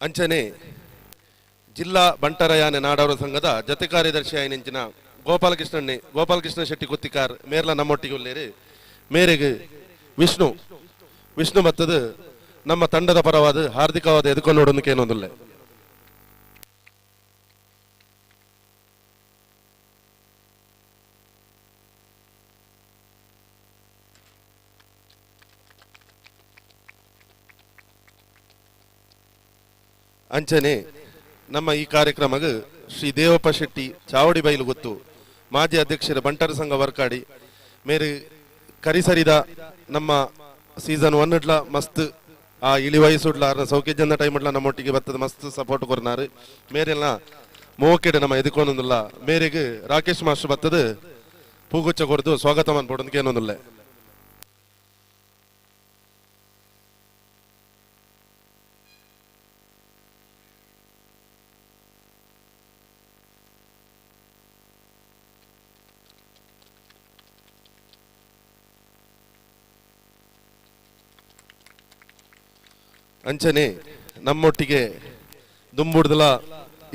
Speaker 4: ಅಂಚನೆ ಜಿಲ್ಲಾ ಬಂಟರಯಾನೆ ನಾಡವರ ಸಂಘದ ಜತೆ ಕಾರ್ಯದರ್ಶಿ ಆಯ್ನೆಂಚಿನ ಗೋಪಾಲಕೃಷ್ಣ ಶೆಟ್ಟಿ ಕುತ್ತಿಕಾರ್ ಮೇರ್ಲ ನಮ್ಮೊಟ್ಟಿಗೆ ಉಳ್ಳೇರು ಮೇರೆಗೆ ವಿಷ್ಣು ಮತ್ತದು ನಮ್ಮ ತಂಡದ ಪರವಾದ ಹಾರ್ದಿಕವಾದ ಎದುಕೊಂಡು ನೋಡೋದಕ್ಕೆ ಏನೊಂದಿಲ್ಲ. ಅಂಚನೆ ನಮ್ಮ ಈ ಕಾರ್ಯಕ್ರಮಕ್ಕೆ ಶ್ರೀ ದೇವಪ್ಪ ಶೆಟ್ಟಿ ಚಾವಡಿ ಬೈಲು ಗೊತ್ತು ಮಾಜಿ ಅಧ್ಯಕ್ಷರ ಬಂಟರ ಸಂಘ ವರ್ಕಾಡಿ ಮೇರೆ ಕರಿಸರಿದ ನಮ್ಮ ಸೀಸನ್ 1 ಮಸ್ತ್ ಆ ಇಳಿ ವಯಸ್ಸುಡ್ಲ ಸೌಖ್ಯ ಜನ ಟೈಮ್ಲ ನಮ್ಮೊಟ್ಟಿಗೆ ಬರ್ತದ ಮಸ್ತ್ ಸಪೋರ್ಟ್ ಕೊರ್ನಾರು ಮೇರೆಲ್ಲ ಮೋಕೆಡೆ ನಮ್ಮ ಎದುಕೊಂದೊಂದಿಲ್ಲ ಮೇರೆಗೆ ರಾಕೇಶ್ ಮಾಸ್ಟರ್ ಬರ್ತದ ಪೂಗುಚ್ಚ ಕೊಡ್ದು ಸ್ವಾಗತ ಮಾಡ್ಬೋದಕ್ಕೆ ಏನೊಂದಿಲ್ಲ. ಅಂಚನೆ ನಮ್ಮೊಟ್ಟಿಗೆ ದುಂಬುಡ್ದಲ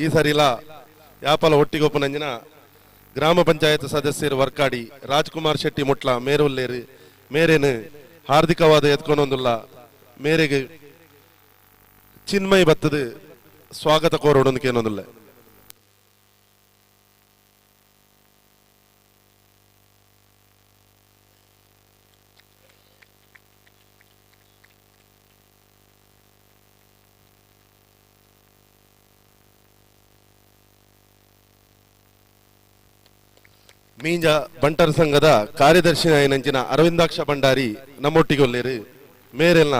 Speaker 4: ಈ ಸರಿಲ ಯಾಪಲ ಒಟ್ಟಿಗೆ ಒಪ್ಪನಂಜಿನ ಗ್ರಾಮ ಪಂಚಾಯತ್ ಸದಸ್ಯರು ವರ್ಕಾಡಿ ರಾಜ್ಕುಮಾರ್ ಶೆಟ್ಟಿ ಮುಟ್ಲ ಮೇರುಲ್ಲೇರು ಮೇರೇನು ಹಾರ್ದಿಕವಾದ ಎತ್ಕೊಂಡೊಂದುಲ್ಲ ಮೇರೆಗೆ ಚಿನ್ಮಯ್ ಬತ್ತದು ಸ್ವಾಗತ ಕೋರೋಡೊಂದಕ್ಕೆ ಏನೊಂದಿಲ್ಲ. ಮೀಂಜ ಬಂಟರ ಸಂಘದ ಕಾರ್ಯದರ್ಶಿ ನಂಚಿನ ಅರವಿಂದಾಕ್ಷ ಭಂಡಾರಿ ನಮ್ಮೊಟ್ಟಿಗೆ ಒಲ್ಲೇರು ಮೇರೆಲ್ನ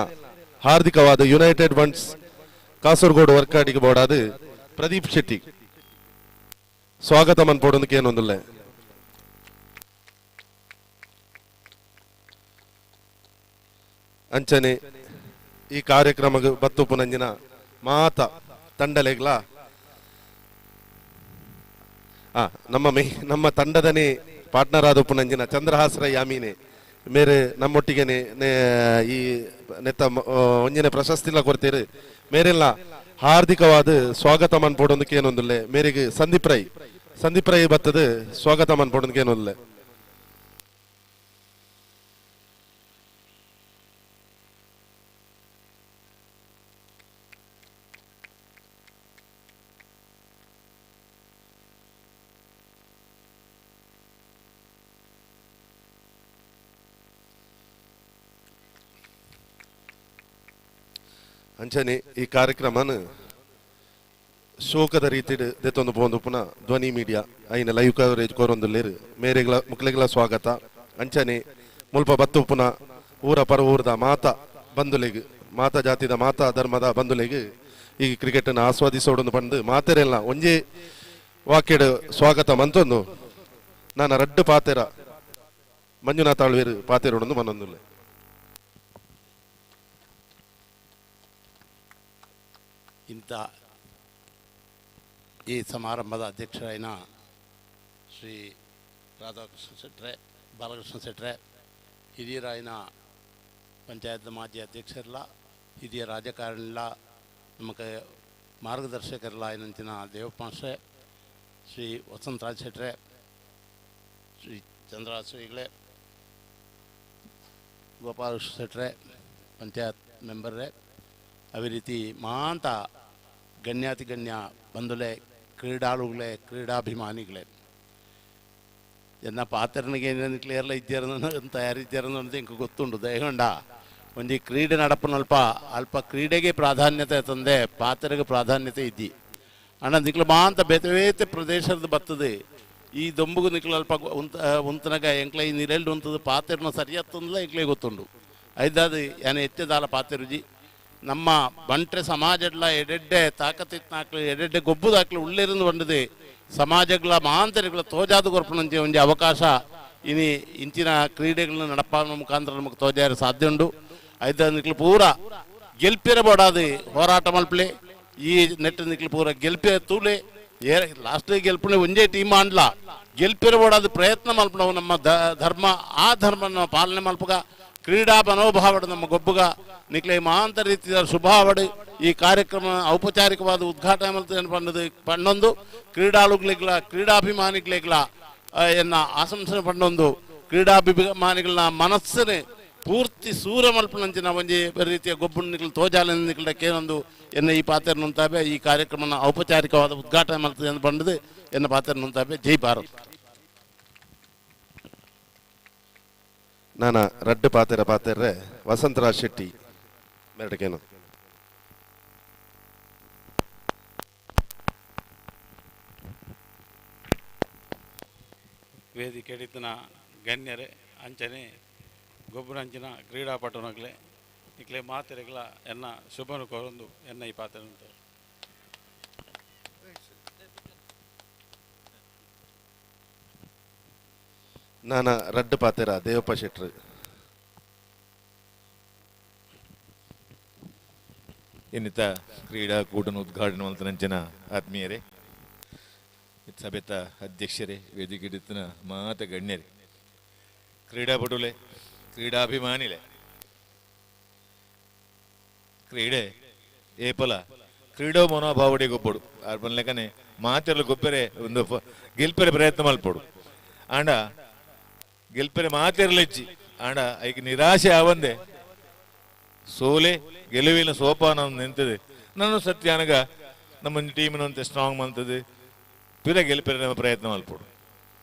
Speaker 4: ಹಾರ್ದಿಕವಾದ ಯುನೈಟೆಡ್ ಬಂಟ್ಸ್ ಕಾಸರಗೋಡು ವರ್ಕಾಡಿಗೆ ಬೋಡಾದು ಪ್ರದೀಪ್ ಶೆಟ್ಟಿ ಸ್ವಾಗತ ಮನ್ಪೋಡೋದಕ್ಕೆ ಏನೊಂದಿಲ್ಲ. ಅಂಚನೆ ಈ ಕಾರ್ಯಕ್ರಮಕ್ಕೆ ಬತ್ತು ಪುನಂಜಿನ ಮಾತ ತಂಡಲೆಗ್ಲ ನಮ್ಮ ತಂಡದನೇ ಪಾರ್ಟ್ನರ್ ಆದ ಪುನಂಜಿನ ಚಂದ್ರಹಾಸ್ರ ಯಾಮೀನೆ ಮೇರೆ ನಮ್ಮೊಟ್ಟಿಗೆನೆ ಈ ನೆತ್ತ ಒಂಜಿನ ಪ್ರಶಸ್ತಿಲ ಕೊಡ್ತೀರಿ ಮೇರೆಲ್ಲ ಹಾರ್ದಿಕವಾದ ಸ್ವಾಗತ ಮನ್ಪೋಡೋದಕ್ಕೆ ಏನೊಂದಿಲ್ಲ. ಮೇರೆಗೆ ಸಂದೀಪ್ ರೈ ಬತ್ತದ ಸ್ವಾಗತ ಮನ್ಪೋಡೋದಕ್ಕೆ ಏನೊಂದಿಲ್ಲ. ಅಂಚನೆ ಈ ಕಾರ್ಯಕ್ರಮನ ಶೋಕದ ರೀತಿ ದೆತ್ತೊಂದು ಪೋಂದು ಪುನಃ ಧ್ವನಿ ಮೀಡಿಯಾ ಐನ ಲೈವ್ ಕವರೇಜ್ ಕೋರೊಂದುಲ್ಲೇರು ಮೇರೆಗಳ ಮುಕ್ಲೆಗಳ ಸ್ವಾಗತ. ಅಂಚನೆ ಮುಲ್ಪ ಬತ್ತು ಪುನಃ ಊರ ಪರ ಊರದ ಮಾತಾ ಜಾತಿದ ಮಾತಾ ಧರ್ಮದ ಬಂಧುಲೆಗೆ ಈ ಕ್ರಿಕೆಟ್ ಅನ್ನು ಆಸ್ವಾದಿಸೋಡೊಂದು ಬಂದು ಮಾತೆರೆಲ್ಲ ಒಂಜೇ ವಾಕ್ಯಡ್ ಸ್ವಾಗತ ಮಂತೊಂದು ನಾನು ರಡ್ಡು ಪಾತೆರ ಮಂಜುನಾಥ ಆಳ್ವೇರು ಪಾತೆರೋಡೊಂದು ಮನೊಂದುಲ್ಲೆ.
Speaker 5: ಇಂಥ ಈ ಸಮಾರಂಭದ ಅಧ್ಯಕ್ಷರಾಯಿನ ಶ್ರೀ ಬಾಲಕೃಷ್ಣ ಶೆಟ್ರೆ ಹಿರಿಯರಾಯಿನ ಪಂಚಾಯತ್ ಮಾಜಿ ಅಧ್ಯಕ್ಷರಲ್ಲ ಹಿರಿಯ ರಾಜಕಾರಣಿಲ್ಲ ನಮಗೆ ಮಾರ್ಗದರ್ಶಕರಲ್ಲ ಏನಂಚಿನ ದೇವಪ್ಪ ಮಾಸ್ಟ್ರೆ ಶ್ರೀ ವಸಂತರಾಜ್ ಶೆಟ್ರೆ ಶ್ರೀ ಚಂದ್ರರಾಜ್ ಶ್ರೀಗಳೇ ಗೋಪಾಲಕೃಷ್ಣ ಶೆಟ್ರೆ ಪಂಚಾಯತ್ ಮೆಂಬರ್ರೆ ಅದೇ ರೀತಿ ಮಾಂತ ಗಣ್ಯ ಬಂಧುಲೆ ಕ್ರೀಡಾಳುಗಳೇ ಕ್ರೀಡಾಭಿಮಾನಿಗಳೇ ಎನ್ನ ಪಾತ್ರನಿಗೆ ಏನೇನು ಕ್ಲಿಯರ್ಲ ಇದ್ದಾರನ್ನ ತಯಾರಿದ್ದಾರನ್ನ ಅಂತ ಇಂಕ ಗೊತ್ತುಂಟು ದಯಗೊಂಡ ಒಂಜಿ ಕ್ರೀಡೆ ನಡಪನಲ್ಪ ಅಲ್ಪ ಕ್ರೀಡೆಗೆ ಪ್ರಾಧಾನ್ಯತೆ ತಂದೆ ಪಾತ್ರೆಗೆ ಪ್ರಾಧಾನ್ಯತೆ ಇದ್ದಿ ಅಣ್ಣ ನಿಕ್ಲು ಮಾಂತ ಬೇತೆ ಪ್ರದೇಶದ ಬರ್ತದೆ ಈ ದೊಂಬುಗು ನಿಕ್ಲು ಅಲ್ಪ ಉಂತನಗ ಎಂಕ್ಲ ಈ ನೀರೆಲ್ಡು ಉಂತದ ಪಾತ್ರೆನ ಸರಿಯತ್ತಂದ್ಲ ಎಂಕ್ಲೇ ಗೊತ್ತುಂಡು ಐದಾದ ಏನ ಎತ್ತೆದಾಲ ಪಾತ್ರೆ ರುಜಿ ನಮ್ಮ ಬಂಟ್ರೆ ಸಮಾಜಡ್ಲ ಎಡೆಡ್ಡೆ ತಾಕತ್ತಿತ್ನಾಕ್ಲು ಎಡೆಡ್ಡೆ ಗೊಬ್ಬುದಾಕ್ಲು ಉಳ್ಳೇರಿಂದ ಬಂಡದೆ ಸಮಾಜಗಳ ಮಾಂತರಿಗಳ ತೋಜಾದು ಕೊರ್ಪಣಂತೆ ಒಂಜಿ ಅವಕಾಶ ಇನಿ ಇಂಚಿನ ಕ್ರೀಡೆಗಳನ್ನ ನಡಪಾನ ಮುಖಾಂತರ ನಮಗೆ ತೋಜಾರ ಸಾಧ್ಯ ಉಂಡು ಐದ ನಿಕ್ಲು ಪೂರ ಗೆಲ್ಪಿರಬೋಡಾದು ಹೋರಾಟ ಮಲ್ಪಲೆ ಈ ನೆಟ್ಟು ನಿಕ್ಲು ಪೂರ ಗೆಲ್ಪಿ ತೂಲೆ ಲಾಸ್ಟ್ ಗೆಲ್ಪನೆ ಒಂಜೇ ಟೀಮ್ ಆಂಡ್ಲ ಗೆಲ್ಪಿರಬೋಡಾದು ಪ್ರಯತ್ನ ಮಲ್ಪನವು ನಮ್ಮ ಧರ್ಮ ಆ ಧರ್ಮ ಪಾಲನೆ ಮಲ್ಪಗ ಕ್ರೀಡಾ ಮನೋಭಾವಡು ನಮ್ಮ ಗೊಬ್ಬುಗ ನಿಕ್ಲೆ ಮಾಂತ ರೀತಿಯ ಶುಭಾವಡು ಈ ಕಾರ್ಯಕ್ರಮ ಔಪಚಾರಿಕವಾದ ಉದ್ಘಾಟನೆ ಮಾಡ್ತೇನೆ ಪಂಡೊಂದು ಕ್ರೀಡಾಳುಗಳಿಗಳ ಕ್ರೀಡಾಭಿಮಾನಿಗಳಿಗಳ ಎನ್ನ ಆಶಂಸನೆ ಪಂಡೊಂದು ಕ್ರೀಡಾಭಿಮಾನಿಗಳ ಮನಸ್ಸನ್ನೇ ಪೂರ್ತಿ ಸೂರ ಮಲ್ಪನಂಚಿನ ಒಂಜಿ ರೀತಿಯ ಗೊಬ್ಬುಣಿಗಳು ತೋಜಾಲಿಗಳ ಕೇನೊಂದು ಎನ್ನ ಈ ಪಾತ್ರ ನುಂತಾಬೆ ಈ ಕಾರ್ಯಕ್ರಮನ ಔಪಚಾರಿಕವಾದ ಉದ್ಘಾಟನೆ ಮಾಡ್ತದೆ ಎಂದು ಬಂದದು ಎನ್ನ ಪಾತ್ರ ನುಂತಾಬೆ. ಜೈ ಭಾರತ್.
Speaker 4: ನಾನ ರಡ್ಡು ಪಾತೆರೆ ವಸಂತರಾಜ್ ಶೆಟ್ಟಿ ಮೇರಟಕೇನು.
Speaker 6: ವೇದಿಕೆ ಹಿಡಿತನ ಗಣ್ಯರೇ ಅಂಚನೆ ಗೊಬ್ಬರಂಚಿನ ಕ್ರೀಡಾಪಟುನಗಳೇ ಇಕ್ಲೆ ಮಾತೆರೆಗಳ ಎನ್ನ ಶುಭನು ಕೋರೊಂದು ಎನ್ನ ಈ ಪಾತ್ರ ಉಂಟು.
Speaker 4: ನಾನ ರಡ್ಡು ಪಾತೆರ ದೇವಪ್ಪ ಶೆಟ್ರು.
Speaker 7: ಇನ್ನಿತ ಕ್ರೀಡಾಕೂಟನ ಉದ್ಘಾಟನೆ ಮಂತನಂಚಿನ ಆತ್ಮೀಯರೇ, ಸಭೆತ ಅಧ್ಯಕ್ಷರೇ, ವೇದಿಕೆ ಹಿಡಿತನ ಮಾತ ಗಣ್ಯರೇ, ಕ್ರೀಡಾಪಟುಲೆ, ಕ್ರೀಡಾಭಿಮಾನಿಲೆ, ಕ್ರೀಡೆ ಏಪಲ ಕ್ರೀಡಾ ಮನೋಭಾವಡೆ ಗೊಬ್ಬಡು ಅರ್ಪಣ ಲೆಕ್ಕನೆ ಮಾತೆಲ್ಲ ಗೊಬ್ಬರೆ ಒಂದು ಗೆಲ್ಪರೆ ಪ್ರಯತ್ನ ಮಲ್ಪಡು ಆಂಡ ಗೆಲ್ಪರೆ ಮಾತೆರಲೆಚ್ಚಿ ಆಂಡ ಐಕ್ ನಿರಾಶೆ ಆವಂದೆ ಸೋಲೆ ಗೆಲುವಿನ ಸೋಪಾನ ನಿಂತದೆ. ನಾನು ಸತ್ಯ ಅನಗ ನಮ್ಮ ಟೀಮಿನಂತೆ ಸ್ಟ್ರಾಂಗ್ ಮಂತದೆ ಪಿರ ಗೆಲ್ಪರೆ ನಮ್ಮ ಪ್ರಯತ್ನ ಮಲ್ಪಡು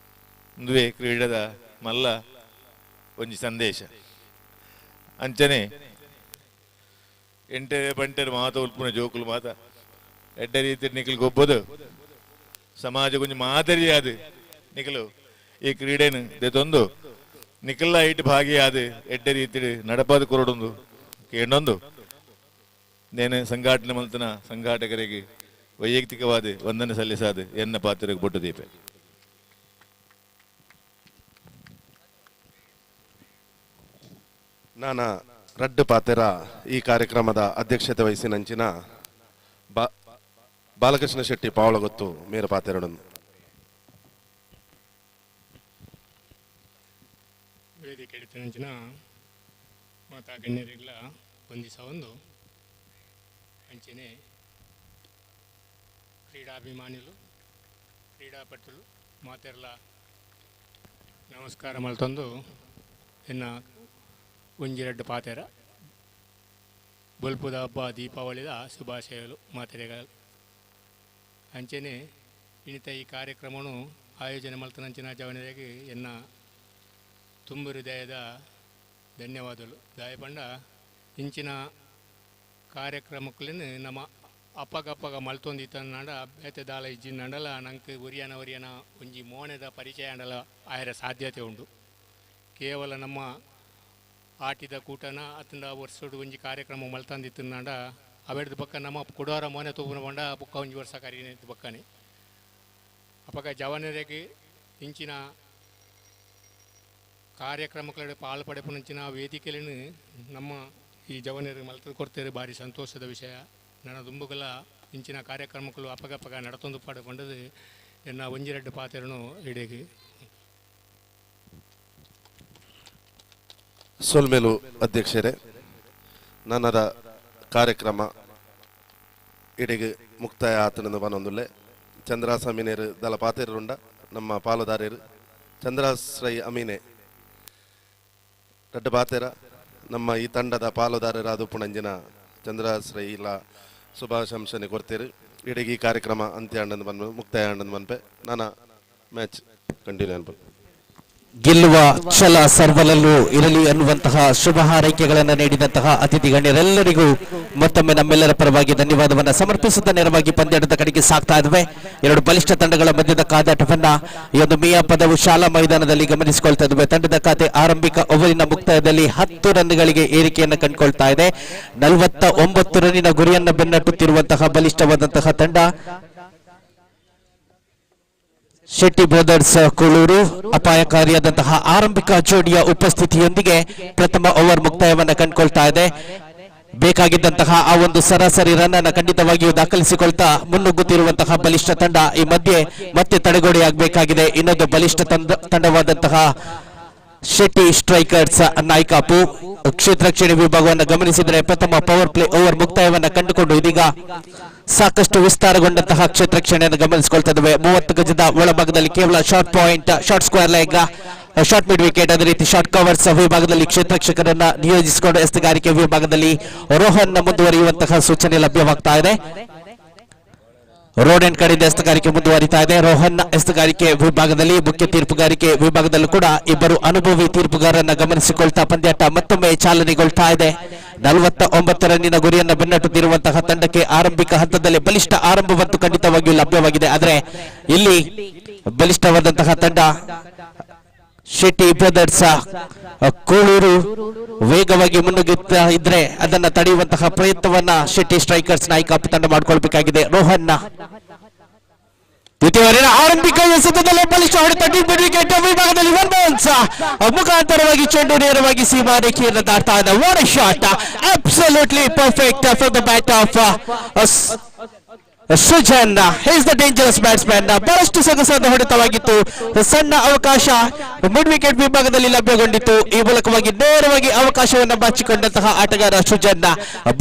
Speaker 7: ಒಂದುವೆ ಕ್ರೀಡದ ಮಲ್ಲ ಒಂಜಿ ಸಂದೇಶ ಅಂಚನೆ ಎಂಟೆ ಬಂಟೆರು ಮಾತ ಉಲ್ಪುನ ಜೋಕುಲು ಮಾತ ಎಡ್ಡ ರೀತಿ ನಿಖಿಲ್ ಗೊಬ್ಬದು ಸಮಾಜ ಕೊಂಚ ಮಾದರಿಯಾದ ನಿಖಲು ಈ ಕ್ರೀಡೆನು ದೆತೊಂದು ನಿಖಲ್ಲ ಐಟ್ ಭಾಗಿಯಾದ ಎಡ್ಡ ರೀತಿ ನಡಪಾದ ಕೊರಡೊಂದು ಕೇಳೊಂದು ನೇನು ಸಂಘಟನೆ ಮಲ್ತನ ಸಂಘಾಟಕರಿಗೆ ವೈಯಕ್ತಿಕವಾದ ವಂದನೆ ಸಲ್ಲಿಸಾದ ಎನ್ನ ಪಾತ್ರಕ್ಕೆ ಬೊಟ್ಟು ದೀಪೆ.
Speaker 4: ನಾನ ರಡ್ಡು ಪಾತೆರ ಈ ಕಾರ್ಯಕ್ರಮದ ಅಧ್ಯಕ್ಷತೆ ವಹಿಸಿನಂಚಿನ ಬಾಲಕೃಷ್ಣ ಶೆಟ್ಟಿ ಪಾವಳಗೊತ್ತು ಮೇರ ಪಾತೆರಡನ್ನು.
Speaker 8: ವೇದಿಕೆ ಹಿಡಿತನಂಚಿನ ಮಾತಾ ಗಣ್ಯರಿಗಳ ಒಂದಿಸ ಒಂದು ಅಂಚನೆ ಕ್ರೀಡಾಭಿಮಾನಿಗಳು ಕ್ರೀಡಾಪಟುలు ಮಾತೆರ್ಲ ನಮಸ್ಕಾರ ಮಲ್ತಂದು ಎನ್ನ ಒಂಜಿರೆಡ್ಡು ಪಾತೆರ ಬಲ್ಪುದ ಹಬ್ಬ ದೀಪಾವಳಿದ ಶುಭಾಶಯಗಳು ಮಾತೆರೆಗಳು ಅಂಚನೆ ಇನ್ನಿತ ಈ ಕಾರ್ಯಕ್ರಮವನ್ನು ಆಯೋಜನೆ ಮಲ್ತನಂಚಿನ ಜವನರಿಗೆ ಎನ್ನ ತುಂಬ ಹೃದಯದ ಧನ್ಯವಾದಗಳು. ದಾಯಪಂಡ ಇಂಚಿನ ಕಾರ್ಯಕ್ರಮಕ್ಕೂ ನಮ್ಮ ಅಪ್ಪಗಪ್ಪಗ ಮಲ್ತೊಂದಿತ್ತ ನಡ ಬೇತೆ ದಾಲ ಇಜ್ಜಿನ ನಂಡಲ ನಂಗೆ ಒರಿಯನ ಒಂಜಿ ಮೋಣದ ಪರಿಚಯ ಅಂಡಲ ಆಯರ ಸಾಧ್ಯತೆ ಉಂಟು. ಕೇವಲ ನಮ್ಮ ಆಟಿದ ಕೂಟನ ಅತ್ತಂಡ ವರ್ಷೋಡು ಒಂಜಿ ಕಾರ್ಯಕ್ರಮ ಮಲ್ತಂದಿತ್ತು ನಾಡ ಅವೆಡ್ದು ಪಕ್ಕ ನಮ್ಮ ಕುಡೋರ ಮೋನೆ ತೂಪುನ ಬಂಡ ಬುಕ್ಕ ಒಂಜಿ ವರ್ಷ ಕರೀನಿದ್ದು ಪಕ್ಕನೆ ಅಪ್ಪಗ ಜವನರಿಗೆ ಇಂಚಿನ ಕಾರ್ಯಕ್ರಮಗಳ ಪಾಲ್ಪಡೆಪುನಂಚಿನ ವೇದಿಕೆಯನ್ನು ನಮ್ಮ ಈ ಜವನರಿಗೆ ಮಲ್ತ ಕೊಡ್ತೇವೆ. ಭಾರಿ ಸಂತೋಷದ ವಿಷಯ. ನನ್ನ ದುಂಬುಗಳ ಇಂಚಿನ ಕಾರ್ಯಕ್ರಮಗಳು ಅಪ್ಪಗಪ್ಪಗ ನಡತೊಂದು ಪಡೆಕೊಂಡದು ಎನ್ನ ಒಂಜಿರೆಡ್ಡು ಪಾತೆರನು ಇಡೇಗಿ
Speaker 4: ಸೊಲ್ಮೇಲು ಅಧ್ಯಕ್ಷರೇ, ನನ್ನದ ಕಾರ್ಯಕ್ರಮ ಇಡೆಗೆ ಮುಕ್ತಾಯ ಆತನನ್ನು ಬನ್ನೊಂದುಲ್ಲೆ ಚಂದ್ರಾಸ್ ಅಮೀನೇರು ದಲ ಪಾತೆರುಂಡ ನಮ್ಮ ಪಾಲುದಾರರು ಚಂದ್ರಾಸ್ ರೈ ಅಮೀನೆ ರಡ್ಡು ಪಾತೆರ ನಮ್ಮ ಈ ತಂಡದ ಪಾಲುದಾರರಾದ ಪುಣಂಜಿನ ಚಂದ್ರಾಸ್ ರೈ ಇಲ್ಲ ಶುಭಾಶಂಸನೆ ಕೊಡ್ತೇರು. ಇಡೆಗೆ ಈ ಕಾರ್ಯಕ್ರಮ ಅಂತ್ಯ ಆಂಡನ್ನು ಬಂದು ಮುಕ್ತಾಯ ಆಂಡನ್ನು ಬಂಪೆ ನಾನು ಮ್ಯಾಚ್ ಕಂಟಿನ್ಯೂ ಅನ್ಬೋದು.
Speaker 1: ಗೆಲ್ಲುವ ಛಲ ಸರ್ವಲಲ್ಲೂ ಇರಲಿ ಅನ್ನುವಂತಹ ಶುಭ ಹಾರೈಕೆಗಳನ್ನು ನೀಡಿದಂತಹ ಅತಿಥಿ ಗಣ್ಯರೆಲ್ಲರಿಗೂ ಮತ್ತೊಮ್ಮೆ ನಮ್ಮೆಲ್ಲರ ಪರವಾಗಿ ಧನ್ಯವಾದವನ್ನು ಸಮರ್ಪಿಸುತ್ತಾ ನೇರವಾಗಿ ಪಂದ್ಯಾಟದ ಕಡೆಗೆ ಸಾಗ್ತಾ ಇದ್ವಿ. ಎರಡು ಬಲಿಷ್ಠ ತಂಡಗಳ ಮಧ್ಯದ ಕಾದಾಟವನ್ನ ಈ ಒಂದು ಮೇಯ ಪದವು ಶಾಲಾ ಮೈದಾನದಲ್ಲಿ ಗಮನಿಸಿಕೊಳ್ತಾ ಇದ್ವಿ. ತಂಡದ ಖಾತೆ ಆರಂಭಿಕ ಓವರಿನ ಮುಕ್ತಾಯದಲ್ಲಿ 10 ರನ್ಗಳಿಗೆ ಏರಿಕೆಯನ್ನು ಕಂಡುಕೊಳ್ತಾ ಇದೆ. 49 ರನ್ನಿನ ಗುರಿಯನ್ನು ಬೆನ್ನಟ್ಟುತ್ತಿರುವಂತಹ ಬಲಿಷ್ಠವಾದಂತಹ ತಂಡ ಶೆಟ್ಟಿ ಬ್ರದರ್ಸ್ ಕೂಳೂರು. ಅಪಾಯಕಾರಿಯಾದಂತಹ ಆರಂಭಿಕ ಜೋಡಿಯ ಉಪಸ್ಥಿತಿಯೊಂದಿಗೆ ಪ್ರಥಮ ಓವರ್ ಮುಕ್ತಾಯವನ್ನು ಕಂಡುಕೊಳ್ತಾ ಇದೆ. ಬೇಕಾಗಿದ್ದಂತಹ ಆ ಒಂದು ಸರಾಸರಿ ರನ್ ಅನ್ನು ಖಂಡಿತವಾಗಿಯೂ ದಾಖಲಿಸಿಕೊಳ್ತಾ ಮುನ್ನುಗ್ಗುತ್ತಿರುವಂತಹ ಬಲಿಷ್ಠ ತಂಡ ಈ ಮಧ್ಯೆ ಮತ್ತೆ ತಡೆಗೋಡೆಯಾಗಬೇಕಾಗಿದೆ. ಇನ್ನೊಂದು ಬಲಿಷ್ಠ ತಂಡವಾದಂತಹ ಶೆಟ್ಟಿ ಸ್ಟ್ರೈಕರ್ಸ್ ನಾಯ್ಕಾಪು. ಕ್ಷೇತ್ರ ರಕ್ಷಣೆ ವಿಭಾಗವನ್ನು ಗಮನಿಸಿದರೆ ಪ್ರಥಮ ಪವರ್ ಪ್ಲೇ ಓವರ್ ಮುಕ್ತಾಯವನ್ನ ಕಂಡುಕೊಂಡು ಇದೀಗ ಸಾಕಷ್ಟು ವಿಸ್ತಾರಗೊಂಡಂತಹ ಕ್ಷೇತ್ರ ರಕ್ಷಣೆಯನ್ನು ಗಮನಿಸಿಕೊಳ್ತಾ ಇದ್ದೇವೆ. 30 ಗಜದ ಒಳಭಾಗದಲ್ಲಿ ಕೇವಲ short point, short square leg, short mid wicket, ಅದೇ ರೀತಿ ಶಾರ್ಟ್ ಕವರ್ಸ್ ವಿಭಾಗದಲ್ಲಿ ಕ್ಷೇತ್ರ ರಕ್ಷಕರನ್ನ ನಿಯೋಜಿಸಿಕೊಂಡು ಎಸ್ತುಗಾರಿಕೆ ವಿಭಾಗದಲ್ಲಿ ರೋಹನ್ ಮುಂದುವರಿಯುವಂತಹ ಸೂಚನೆ ಲಭ್ಯವಾಗ್ತಾ ಇದೆ. ರೋಡ್ ಅಂಡ್ ಕಡೆಯಿಂದ ಎಸ್ತುಗಾರಿಕೆ ಮುಂದುವರಿತಾ ಇದೆ. ರೋಹನ್ ಎಸ್ತುಗಾರಿಕೆ ವಿಭಾಗದಲ್ಲಿ, ಮುಖ್ಯ ತೀರ್ಪುಗಾರಿಕೆ ವಿಭಾಗದಲ್ಲೂ ಕೂಡ ಇಬ್ಬರು ಅನುಭವಿ ತೀರ್ಪುಗಾರರನ್ನ ಗಮನಿಸಿಕೊಳ್ತಾ ಪಂದ್ಯಾಟ ಮತ್ತೊಮ್ಮೆ ಚಾಲನೆಗೊಳ್ತಾ ಇದೆ. 49 ರನ್ನಿನ ಗುರಿಯನ್ನು ಬೆನ್ನಟ್ಟುತ್ತಿರುವಂತಹ ತಂಡಕ್ಕೆ ಆರಂಭಿಕ ಹಂತದಲ್ಲಿ ಬಲಿಷ್ಠ ಆರಂಭವಂತೂ ಖಂಡಿತವಾಗಿಯೂ ಲಭ್ಯವಾಗಿದೆ. ಆದರೆ ಇಲ್ಲಿ ಬಲಿಷ್ಠವಾದಂತಹ ತಂಡ ಶೆಟ್ಟಿ ಬ್ರದರ್ಸ್ ಕೋಳೂರು ವೇಗವಾಗಿ ಮುನ್ನುಗ್ಗುತ್ತಾ ಇದ್ರೆ ಅದನ್ನ ತಡೆಯುವಂತಹ ಪ್ರಯತ್ನವನ್ನ ಶೆಟ್ಟಿ ಸ್ಟ್ರೈಕರ್ಸ್ ನಾಯ್ಕಾಪು ತಂಡ ಮಾಡಿಕೊಳ್ಬೇಕಾಗಿದೆ. ರೋಹನ್ ದ್ವಿತೀಯ ಆರಂಭಿಕ ಎಸೆತದಲ್ಲಿ ಬಲಿಷ್ಠ ಹೊಡೆತ ವಿಕೆಟ್ ವಿಭಾಗದಲ್ಲಿ 1 ಬೌನ್ಸ್ ಮುಖಾಂತರವಾಗಿ ಚೆಂಡು ನೇರವಾಗಿ ಸೀಮಾ ರೇಖೆಯನ್ನು ದಾಟ್ತಾ ಇದೆ. What A shot, absolutely perfect from the bat of Sujan. Is the dangerous batsman. ಬಹಳಷ್ಟು ಸೊಗಸಾದ ಹೊಡೆತವಾಗಿತ್ತು. ಸಣ್ಣ ಅವಕಾಶ ಮಿಡ್ ವಿಕೆಟ್ ವಿಭಾಗದಲ್ಲಿ ಲಭ್ಯಗೊಂಡಿತ್ತು. ಈ ಮೂಲಕವಾಗಿ ನೇರವಾಗಿ ಅವಕಾಶವನ್ನು ಬಾಚಿಕೊಂಡಂತಹ ಆಟಗಾರ ಸುಜನ್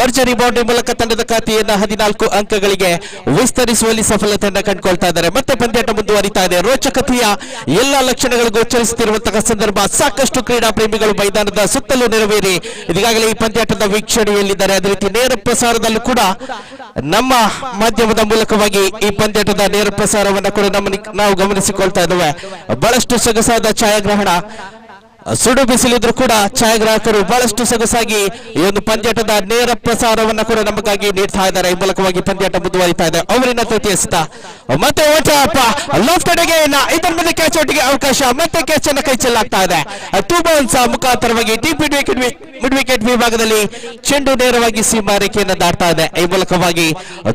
Speaker 1: ಭರ್ಜರಿ ಬೌಂಡ್ರಿ ಮೂಲಕ ತಂಡದ ಖಾತೆಯನ್ನು 14 ಅಂಕಗಳಿಗೆ ವಿಸ್ತರಿಸುವಲ್ಲಿ ಸಫಲತೆಯನ್ನು ಕಂಡುಕೊಳ್ತಾ ಇದ್ದಾರೆ. ಮತ್ತೆ ಪಂದ್ಯಾಟ ಮುಂದುವರಿತಾ ಇದೆ. ರೋಚಕತೆಯ ಎಲ್ಲಾ ಲಕ್ಷಣಗಳು ಗೋಚರಿಸುತ್ತಿರುವಂತಹ ಸಂದರ್ಭ. ಸಾಕಷ್ಟು ಕ್ರೀಡಾ ಪ್ರೇಮಿಗಳು ಮೈದಾನದ ಸುತ್ತಲೂ ನೆರವೇರಿ ಈಗಾಗಲೇ ಈ ಪಂದ್ಯಾಟದ ವೀಕ್ಷಣೆಯಲ್ಲಿದ್ದಾರೆ. ಅದೇ ರೀತಿ ನೇರ ಪ್ರಸಾರದಲ್ಲೂ ಕೂಡ ನಮ್ಮ ಮಾಧ್ಯಮದ ಮೂಲಕವಾಗಿ ಈ ಪಂದ್ಯಾಟದ ನೇರ ಪ್ರಸಾರವನ್ನು ಕೂಡ ನಾವು ಗಮನಿಸಿಕೊಳ್ತಾ ಇದ್ದೇವೆ. ಬಹಳಷ್ಟು ಸೊಗಸಾದ ಛಾಯಾಗ್ರಹಣ. ಸುಡು ಬಿಸಿಲಿದ್ರು ಕೂಡ ಛಾಯಾಗ್ರಾಹಕರು ಬಹಳಷ್ಟು ಸೊಗಸಾಗಿ ಈ ಒಂದು ಪಂದ್ಯಾಟದ ನೇರ ಪ್ರಸಾರವನ್ನ ಕೂಡ ನಮಗಾಗಿ ನೀಡ್ತಾ ಇದ್ದಾರೆ. ಈ ಮೂಲಕವಾಗಿ ಪಂದ್ಯಾಟ ಮುಂದುವರಿತಾ ಇದೆ. ಅವರಿನ ತೃತೀಯ ಎಸೆತ ಮತ್ತೆ ಇದರ ಮೇಲೆ ಕ್ಯಾಚ್ ಔಟ್ಗೆ ಅವಕಾಶ. ಮತ್ತೆ ಕ್ಯಾಚ್ ಅನ್ನು ಕೈ ಚೆಲ್ಲಾಗ್ತಾ ಇದೆ. 2 ಬೌನ್ಸ್ ಮುಖಾಂತರವಾಗಿ ಡೀಪ್ ಮಿಡ್ ವಿಕೆಟ್ ವಿಭಾಗದಲ್ಲಿ ಚೆಂಡು ನೇರವಾಗಿ ಸೀಮಾ ರೇಖೆಯನ್ನು ದಾಟ್ತಾ ಇದೆ. ಈ ಮೂಲಕವಾಗಿ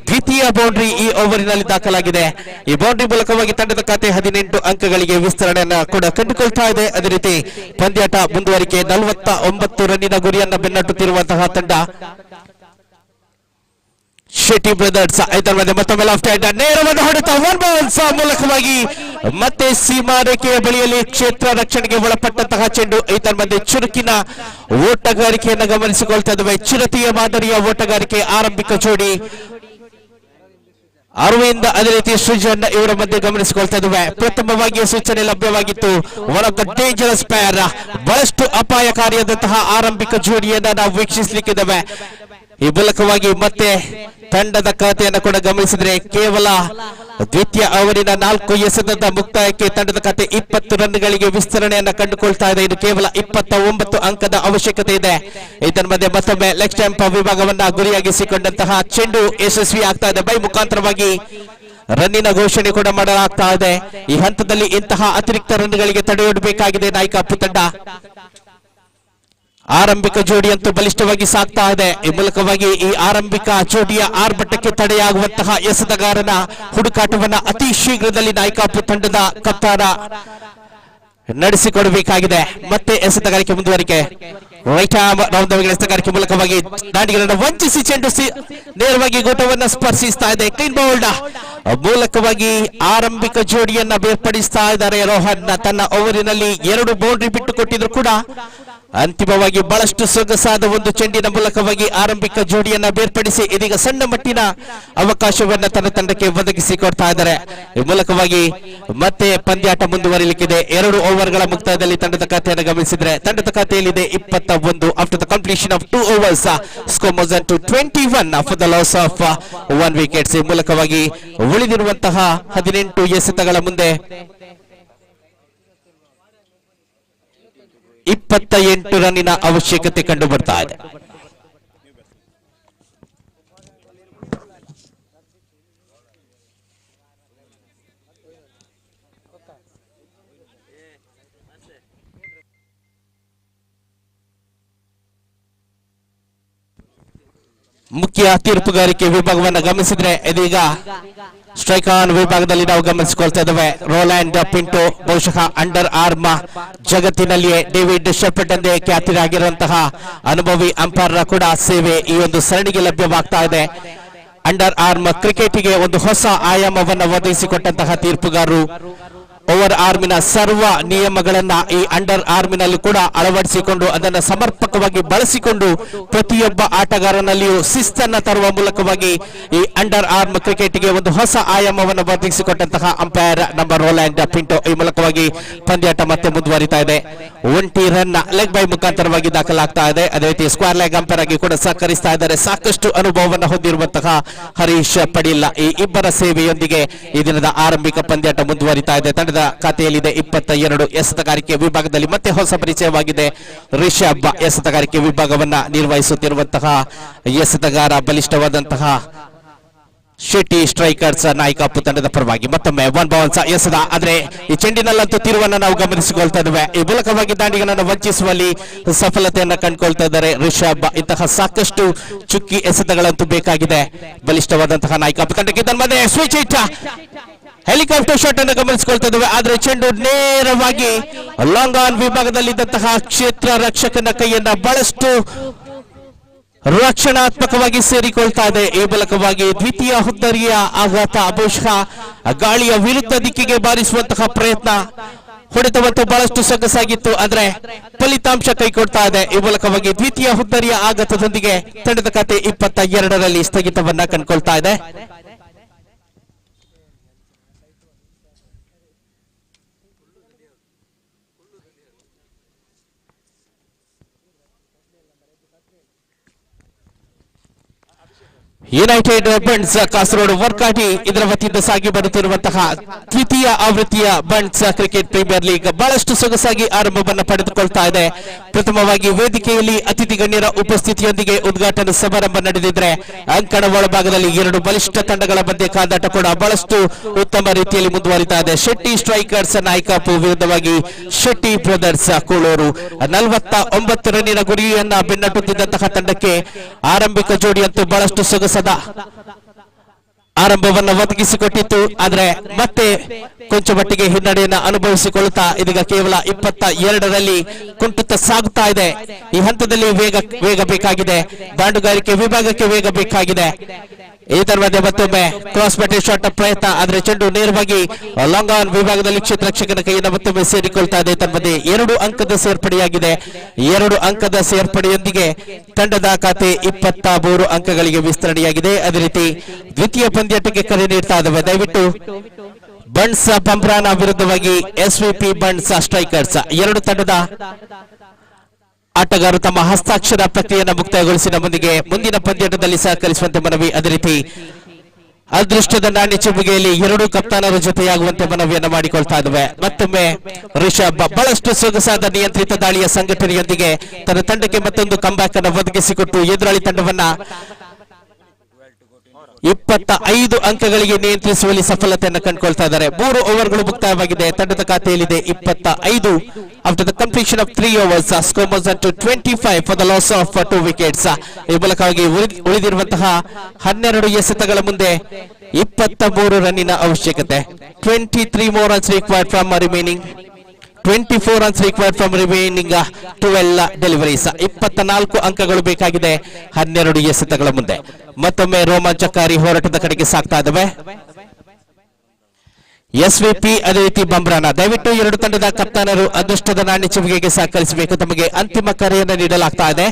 Speaker 1: ದ್ವಿತೀಯ ಬೌಂಡ್ರಿ ಈ ಓವರಿನಲ್ಲಿ ದಾಖಲಾಗಿದೆ. ಈ ಬೌಂಡ್ರಿ ಮೂಲಕವಾಗಿ ತಂಡದ ಖಾತೆ 18 ಅಂಕಗಳಿಗೆ ವಿಸ್ತರಣೆಯನ್ನ ಕೂಡ ಕಂಡುಕೊಳ್ತಾ ಇದೆ. ಅದೇ ರೀತಿ ಪಂದ್ಯಾಟ ಮುಂದುವರಿಕೆ. 49 ರನ್ನಿನ ಗುರಿಯನ್ನು ಬೆನ್ನಟ್ಟುತ್ತಿರುವಂತಹ ತಂಡ ಶೆಟ್ಟಿ ಬ್ರದರ್ಸ್. ಇದರ ಮಧ್ಯೆ ಮತ್ತೊಮ್ಮೆ ಲೆಫ್ಟ್ ಹ್ಯಾಂಡ್ ನೇರವಾದ ಹೊಡೆತ 1 ಬೌನ್ಸ್ ಮೂಲಕವಾಗಿ ಮತ್ತೆ ಸೀಮಾ ರೇಖೆಯ ಬಳಿಯಲ್ಲಿ ಕ್ಷೇತ್ರ ರಕ್ಷಣೆಗೆ ಒಳಪಟ್ಟಂತಹ ಚೆಂಡು. ಇದರ ಮಧ್ಯೆ ಚುರುಕಿನ ಓಟಗಾರಿಕೆಯನ್ನು ಗಮನಿಸಿಕೊಳ್ತಾ ಇದ್ದೇವೆ. ಚಿರತೆಯ ಮಾದರಿಯ ಓಟಗಾರಿಕೆ ಆರಂಭಿಕ ಜೋಡಿ ಅರವಿಂದ್ ಅದೇ ರೀತಿ ಸೃಜನ್ ಇವರ ಮಧ್ಯೆ ಗಮನಿಸಿಕೊಳ್ತಾ ಇದ್ದೇವೆ. ಪ್ರಥಮವಾಗಿ ಸೂಚನೆ ಲಭ್ಯವಾಗಿತ್ತು. One of the dangerous player. ಬಹಳಷ್ಟು ಅಪಾಯಕಾರಿಯಾದಂತಹ ಆರಂಭಿಕ ಜೋಡಿಯನ್ನ ನಾವು ವೀಕ್ಷಿಸಲಿಕ್ಕಿದ್ದೇವೆ. ಈ ಮೂಲಕವಾಗಿ ಮತ್ತೆ ತಂಡದ ಖಾತೆಯನ್ನು ಕೂಡ ಗಮನಿಸಿದ್ರೆ ಕೇವಲ ದ್ವಿತೀಯ ಅವರಿನ 4 ಎಸೆತದ ಮುಕ್ತಾಯಕ್ಕೆ ತಂಡದ ಖಾತೆ 20 ರನ್ಗಳಿಗೆ ವಿಸ್ತರಣೆಯನ್ನ ಕಂಡುಕೊಳ್ತಾ ಇದೆ. ಇದು ಕೇವಲ 29 ಅಂಕದ ಅವಶ್ಯಕತೆ ಇದೆ. ಇದರ ಮಧ್ಯೆ ಮತ್ತೊಮ್ಮೆ ಲೆಗ್ ಸ್ಟಂಪ್ ವಿಭಾಗವನ್ನ ಗುರಿಯಾಗಿಸಿಕೊಂಡಂತಹ ಚೆಂಡು ಯಶಸ್ವಿ ಆಗ್ತಾ ಇದೆ. ಬೈ ಮುಖಾಂತರವಾಗಿ ರನ್ನಿನ ಘೋಷಣೆ ಕೂಡ ಮಾಡಲಾಗ್ತಾ ಇದೆ. ಈ ಹಂತದಲ್ಲಿ ಇಂತಹ ಅತಿರಿಕ್ತ ರನ್ಗಳಿಗೆ ತಡೆಯೊಡ್ಡಬೇಕಾಗಿದೆ ನಾಯ್ಕಾಪು ತಂಡ. ಆರಂಭಿಕ ಜೋಡಿಯಂತೂ ಬಲಿಷ್ಠವಾಗಿ ಸಾಗ್ತಾ ಇದೆ. ಈ ಮೂಲಕವಾಗಿ ಈ ಆರಂಭಿಕ ಜೋಡಿಯ ಆರ್ಭಟಕ್ಕೆ ತಡೆಯಾಗುವಂತಹ ಎಸೆತಗಾರನ ಹುಡುಕಾಟವನ್ನ ಅತಿ ಶೀಘ್ರದಲ್ಲಿ ನಾಯ್ಕಾಪು ತಂಡದ ಕಪ್ತಾನ ನಡೆಸಿಕೊಡಬೇಕಾಗಿದೆ. ಮತ್ತೆ ಎಸೆತಗಾರಿಕೆ ಮುಂದುವರಿಕೆ. ರೈಟ್ ಆರ್ಮ್ ರೌಂಡ್ ಎಸೆತಗಾರಿಕೆ ಮೂಲಕವಾಗಿ ದಾಂಡಿಗಳನ್ನು ವಂಚಿಸಿ ಚೆಂಡು ನೇರವಾಗಿ ಗೋಟವನ್ನು ಸ್ಪರ್ಶಿಸ್ತಾ ಇದೆ. ಕ್ಲೀನ್ ಬೌಲ್ಡ್ ಮೂಲಕವಾಗಿ ಆರಂಭಿಕ ಜೋಡಿಯನ್ನ ಬೇರ್ಪಡಿಸ್ತಾ ಇದ್ದಾರೆ. ರೋಹನ್ ತನ್ನ ಓವರಿನಲ್ಲಿ 2 ಬೌಂಡ್ರಿ ಬಿಟ್ಟು ಕೊಟ್ಟಿದ್ರು ಕೂಡ ಅಂತಿಮವಾಗಿ ಬಹಳಷ್ಟು ಸೊಗಸಾದ ಒಂದು ಚೆಂಡಿನ ಮೂಲಕವಾಗಿ ಆರಂಭಿಕ ಜೋಡಿಯನ್ನ ಬೇರ್ಪಡಿಸಿ ಇದೀಗ ಸಣ್ಣ ಮಟ್ಟಿನ ಅವಕಾಶವನ್ನ ತನ್ನ ತಂಡಕ್ಕೆ ಒದಗಿಸಿಕೊಡ್ತಾ ಇದ್ದಾರೆ. ಈ ಮೂಲಕವಾಗಿ ಮತ್ತೆ ಪಂದ್ಯಾಟ ಮುಂದುವರಿಲಿಕ್ಕಿದೆ. 2 ಓವರ್ಗಳ ಮುಕ್ತಾಯದಲ್ಲಿ ತಂಡದ ಖಾತೆಯನ್ನು ಗಮನಿಸಿದ್ರೆ ತಂಡದ ಖಾತೆಯಲ್ಲಿದೆ 21 after the completion of 2 overs. Score moves to 21 for the loss of 1 wickets. ಈ ಮೂಲಕವಾಗಿ ಉಳಿದಿರುವಂತಹ 18 ಎಸೆತಗಳ ಮುಂದೆ 28 ರನ್ನಿನ ಅವಶ್ಯಕತೆ ಕಂಡು ಬರ್ತಾ ಇದೆ. ಮುಖ್ಯ ತೀರ್ಪುಗಾರಿಕೆ ವಿಭಾಗವನ್ನು ಗಮನಿಸಿದ್ರೆ ಇದೀಗ ಸ್ಟ್ರೈಕ್ ಆನ್ ವಿಭಾಗದಲ್ಲಿ ನಾವು ಗಮನಿಸಿಕೊಳ್ತಾ ಇದ್ದೇವೆ. ರೋಲ್ಯಾಂಡ್ ಪಿಂಟೋ ಬಹುಶಃ ಅಂಡರ್ ಆರ್ಮ್ ಜಗತ್ತಿನಲ್ಲಿಯೇ ಡೇವಿಡ್ ಶೆಫರ್ಡ್ ಎಂದೇ ಖ್ಯಾತಿಯಾಗಿರುವಂತಹ ಅನುಭವಿ ಅಂಪೈರ್ ಕೂಡ ಸೇವೆ ಈ ಒಂದು ಸರಣಿಗೆ ಲಭ್ಯವಾಗ್ತಾ ಇದೆ. ಅಂಡರ್ ಆರ್ಮ್ ಕ್ರಿಕೆಟ್ಗೆ ಒಂದು ಹೊಸ ಆಯಾಮವನ್ನು ಒದಗಿಸಿಕೊಟ್ಟಂತಹ ತೀರ್ಪುಗಾರರು ಓವರ್ ಆರ್ಮಿನ ಸರ್ವ ನಿಯಮಗಳನ್ನ ಈ ಅಂಡರ್ ಆರ್ಮಿನಲ್ಲಿ ಕೂಡ ಅಳವಡಿಸಿಕೊಂಡು ಅದನ್ನು ಸಮರ್ಪಕವಾಗಿ ಬಳಸಿಕೊಂಡು ಪ್ರತಿಯೊಬ್ಬ ಆಟಗಾರನಲ್ಲಿಯೂ ಶಿಸ್ತನ್ನ ತರುವ ಮೂಲಕವಾಗಿ ಈ ಅಂಡರ್ ಆರ್ಮ್ ಕ್ರಿಕೆಟ್ಗೆ ಒಂದು ಹೊಸ ಆಯಾಮವನ್ನು ಒದಗಿಸಿಕೊಟ್ಟಂತಹ ಅಂಪೈರ್ ನಂಬರ್ ರೋಲ್ಯಾಂಡ್ ಪಿಂಟೋ ಈ ಮೂಲಕವಾಗಿ ಪಂದ್ಯಾಟ ಮತ್ತೆ ಮುಂದುವರಿತಾ ಇದೆ. 1 ರನ್ ಲೆಗ್ ಬೈ ಮುಖಾಂತರವಾಗಿ ದಾಖಲಾಗ್ತಾ ಇದೆ. ಅದೇ ರೀತಿ ಸ್ಕ್ವೇರ್ ಲೆಗ್ ಅಂಪೈರ್ ಆಗಿ ಕೂಡ ಸಹಕರಿಸ್ತಾ ಇದ್ದಾರೆ. ಸಾಕಷ್ಟು ಅನುಭವವನ್ನು ಹೊಂದಿರುವಂತಹ ಹರೀಶ್ ಪಡಿಲ್ಲ ಈ ಇಬ್ಬರ ಸೇವೆಯೊಂದಿಗೆ ಈ ದಿನದ ಆರಂಭಿಕ ಪಂದ್ಯಾಟ ಮುಂದುವರಿತಾ ಇದೆ. ತಂಡದ ಖಾತೆಯಲ್ಲಿದೆ 22 ಎಸೆತಗಾರಿಕೆ ವಿಭಾಗದಲ್ಲಿ ಮತ್ತೆ ಹೊಸ ಪರಿಚಯವಾಗಿದೆ ರಿಷಬ್ ಎಸೆತಗಾರಿಕೆ ವಿಭಾಗವನ್ನ ನಿರ್ವಹಿಸುತ್ತಿರುವಂತಹ ಎಸೆತಗಾರ ಬಲಿಷ್ಠವಾದಂತಹ ಶೆಟ್ಟಿ ಸ್ಟ್ರೈಕರ್ಸ್ ನಾಯಕಪ್ಪು ತಂಡದ ಪರವಾಗಿ ಮತ್ತೊಮ್ಮೆ 1 ಬೌನ್ಸ್ ಎಸೆದ. ಆದ್ರೆ ಈ ಚೆಂಡಿನಲ್ಲಂತೂ ತಿರುವನ್ನ ನಾವು ಗಮನಿಸಿಕೊಳ್ತಾ ಇದ್ದೇವೆ. ಈ ಮೂಲಕವಾಗಿ ದಾಂಡಿಗನನ್ನು ವಂಚಿಸುವಲ್ಲಿ ಸಫಲತೆಯನ್ನ ಕಂಡುಕೊಳ್ತಾ ಇದ್ದಾರೆ ರಿಷಬ್. ಇಂತಹ ಸಾಕಷ್ಟು ಚುಕ್ಕಿ ಎಸೆತಗಳಂತೂ ಬೇಕಾಗಿದೆ ಬಲಿಷ್ಠವಾದಂತಹ ನಾಯಕಪ್ಪು ತಂಡಕ್ಕೆ. ಇದನ್ನು ಸ್ವಿಚ್ ಹಿಟ್ ಹೆಲಿಕಾಪ್ಟರ್ ಶಾಟ್ ಅನ್ನು ಗಮನಿಸಿಕೊಳ್ತಾ ಇದ್ದೇವೆ. ಆದ್ರೆ ಚೆಂಡು ನೇರವಾಗಿ ಲಾಂಗ್ ಆನ್ ವಿಭಾಗದಲ್ಲಿದ್ದಂತಹ ಕ್ಷೇತ್ರ ರಕ್ಷಕನ ಕೈಯನ್ನ ಬಹಳಷ್ಟು ರಕ್ಷಣಾತ್ಮಕವಾಗಿ ಸೇರಿಕೊಳ್ತಾ ಇದೆ. ಈ ಮೂಲಕವಾಗಿ ದ್ವಿತೀಯ ಹುದ್ದರಿಯ ಆಘಾತ ಬಹುಶಃ ಗಾಳಿಯ ವಿರುದ್ಧ ದಿಕ್ಕಿಗೆ ಬಾರಿಸುವಂತಹ ಪ್ರಯತ್ನ ಹೊಡೆತವಂತೂ ಬಹಳಷ್ಟು ಸೊಗಸಾಗಿತ್ತು. ಆದ್ರೆ ಫಲಿತಾಂಶ ಕೈಕೊಡ್ತಾ ಇದೆ. ಈ ಮೂಲಕವಾಗಿ ದ್ವಿತೀಯ ಹುದ್ದರಿಯ ಆಘಾತದೊಂದಿಗೆ ತಂಡದ ಖಾತೆ 22ರಲ್ಲಿ ಸ್ಥಗಿತವನ್ನ ಕಂಡುಕೊಳ್ತಾ ಇದೆ. ಯುನೈಟೆಡ್ ಬಂಡ್ಸ್ ಕಾಸರಗೋಡು ವರ್ಕಾಟಿ ಇದರ ವತಿಯಿಂದ ಸಾಗಿ ಬರುತ್ತಿರುವಂತಹ ದ್ವಿತೀಯ ಆವೃತ್ತಿಯ ಬಂಡ್ಸ್ ಕ್ರಿಕೆಟ್ ಪ್ರೀಮಿಯರ್ ಲೀಗ್ ಬಹಳಷ್ಟು ಸೊಗಸಾಗಿ ಆರಂಭವನ್ನು ಪಡೆದುಕೊಳ್ತಾ ಇದೆ. ಪ್ರಥಮವಾಗಿ ವೇದಿಕೆಯಲ್ಲಿ ಅತಿಥಿ ಗಣ್ಯರ ಉಪಸ್ಥಿತಿಯೊಂದಿಗೆ ಉದ್ಘಾಟನಾ ಸಮಾರಂಭ ನಡೆದಿದ್ರೆ ಅಂಕಣ ಒಳಭಾಗದಲ್ಲಿ 2 ಬಲಿಷ್ಠ ತಂಡಗಳ ಮಧ್ಯೆ ಕಾದಾಟ ಕೂಡ ಬಹಳಷ್ಟು ಉತ್ತಮ ರೀತಿಯಲ್ಲಿ ಮುಂದುವರಿತಾ ಇದೆ. ಶೆಟ್ಟಿ ಸ್ಟ್ರೈಕರ್ಸ್ ನಾಯಕಪ್ಪು ವಿರುದ್ಧವಾಗಿ ಶೆಟ್ಟಿ ಬ್ರದರ್ಸ್ ಕೂಳೂರು 49 ರನ್ನಿನ ಗುರಿಯನ್ನ ಬೆನ್ನಟ್ಟುತ್ತಿದ್ದಂತಹ ತಂಡಕ್ಕೆ ಆರಂಭಿಕ ಜೋಡಿಯಂತೂ ಬಹಳಷ್ಟು ಸೊಗಸಾದ ಆರಂಭವನ್ನು ಒದಗಿಸಿಕೊಟ್ಟಿತ್ತು. ಆದ್ರೆ ಮತ್ತೆ ಕೊಂಚ ಮಟ್ಟಿಗೆ ಹಿನ್ನಡೆಯನ್ನು ಅನುಭವಿಸಿಕೊಳ್ಳುತ್ತಾ ಇದೀಗ ಕೇವಲ 22ರಲ್ಲಿ ಕುಂಟುತ್ತಾ ಸಾಗುತ್ತಾ ಇದೆ. ಈ ಹಂತದಲ್ಲಿ ವೇಗ ಬೇಕಾಗಿದೆ. ದಾಂಡುಗಾರಿಕೆ ವಿಭಾಗಕ್ಕೆ ವೇಗ ಬೇಕಾಗಿದೆ. ಇದರ ಮಧ್ಯೆ ಮತ್ತೊಮ್ಮೆ ಕ್ರಾಸ್ ಬ್ಯಾಟೆ ಶಾಟ್ ಪ್ರಯತ್ನ. ಆದ್ರೆ ಚೆಂಡು ನೇರವಾಗಿ ಲಾಂಗ್ ಆನ್ ವಿಭಾಗದಲ್ಲಿ ಕ್ಷೇತ್ರ ರಕ್ಷಕನ ಕೈಯಿಂದ ಮತ್ತೊಮ್ಮೆ ಸೇರಿಕೊಳ್ತಾ ಇದೆ. ತನ್ಮಧ್ಯೆ 2 ಅಂಕದ ಸೇರ್ಪಡೆಯಾಗಿದೆ. 2 ಅಂಕದ ಸೇರ್ಪಡೆಯೊಂದಿಗೆ ತಂಡದ ಖಾತೆ 23 ಅಂಕಗಳಿಗೆ ವಿಸ್ತರಣೆಯಾಗಿದೆ. ಅದೇ ರೀತಿ ದ್ವಿತೀಯ ಪಂದ್ಯಾಟಕ್ಕೆ ಕರೆ ನೀಡ್ತಾ ಇದ್ದಾವೆ. ದಯವಿಟ್ಟು ಬಂಡ್ಸ್ ಪಂಪ್ರಾನ ವಿರುದ್ಧವಾಗಿ ಎಸ್ವಿಪಿ ಬಂಡ್ಸ್ ಸ್ಟ್ರೈಕರ್ಸ್ 2 ತಂಡದ ಆಟಗಾರರು ತಮ್ಮ ಹಸ್ತಾಕ್ಷರ ಪ್ರಕ್ರಿಯೆಯನ್ನು ಮುಕ್ತಾಯಗೊಳಿಸಿ ನಮ್ಮೊಂದಿಗೆ ಮುಂದಿನ ಪಂದ್ಯಾಟದಲ್ಲಿ ಸಹಕರಿಸುವಂತೆ ಮನವಿ. ಅದೇ ರೀತಿ ಅದೃಷ್ಟದ ನಾಣ್ಯ ಚಿಮ್ಮುಗೆಯಲ್ಲಿ 2 ಕಪ್ತಾನರ ಜೊತೆಯಾಗುವಂತೆ ಮನವಿಯನ್ನು ಮಾಡಿಕೊಳ್ತಾ ಇದ್ದೇವೆ. ಮತ್ತೊಮ್ಮೆ ರಿಷಬ್ ಬಹಳಷ್ಟು ಸೊಗಸಾದ ನಿಯಂತ್ರಿತ ದಾಳಿಯ ಸಂಘಟನೆಯೊಂದಿಗೆ ತನ್ನ ತಂಡಕ್ಕೆ ಮತ್ತೊಂದು ಕಂಬ್ಯಾಕ್ ಅನ್ನು ಒದಗಿಸಿಕೊಟ್ಟು ಎದುರಾಳಿ ತಂಡವನ್ನ 25 ಅಂಕಗಳಿಗೆ ನಿಯಂತ್ರಿಸುವಲ್ಲಿ ಸಫಲತೆಯನ್ನು ಕಂಡುಕೊಳ್ತಾ ಇದ್ದಾರೆ. 3 ಓವರ್ಗಳು ಮುಕ್ತಾಯವಾಗಿದೆ. ತಂಡದ ಖಾತೆಯಲ್ಲಿದೆ 25 after the completion of 3 overs. Score was at 25 for the loss of 2 wickets. ಈ ಮೂಲಕವಾಗಿ ಉಳಿದಿರುವಂತಹ 12 ಎಸೆತಗಳ ಮುಂದೆ 23 ರನ್ನಿನ ಅವಶ್ಯಕತೆ. 23 more runs required from remaining 24 runs required from remaining 12 deliveries. 24 ಅಂಕಗಳು ಬೇಕಾಗಿದೆ 12 ಎಸೆತಗಳ ಮುಂದೆ. ಮತ್ತೊಮ್ಮೆ ರೋಮಾಂಚಕಾರಿ ಹೋರಾಟದ ಕಡೆಗೆ ಸಾಗ್ತಾ ಇದ್ದಾವೆ ಎಸ್ವಿಪಿ ಅದೇ ರೀತಿ ಬಂಬ್ರಾನ. ದಯವಿಟ್ಟು 2 ತಂಡದ ಕಪ್ತಾನರು ಅದೃಷ್ಟದ ನಾಣ್ಯ ಚಿಮ್ಮುಗೆಗೆ ಸಹಕರಿಸಬೇಕು. ತಮಗೆ ಅಂತಿಮ ಕರೆಯನ್ನು ನೀಡಲಾಗ್ತಾ ಇದೆ.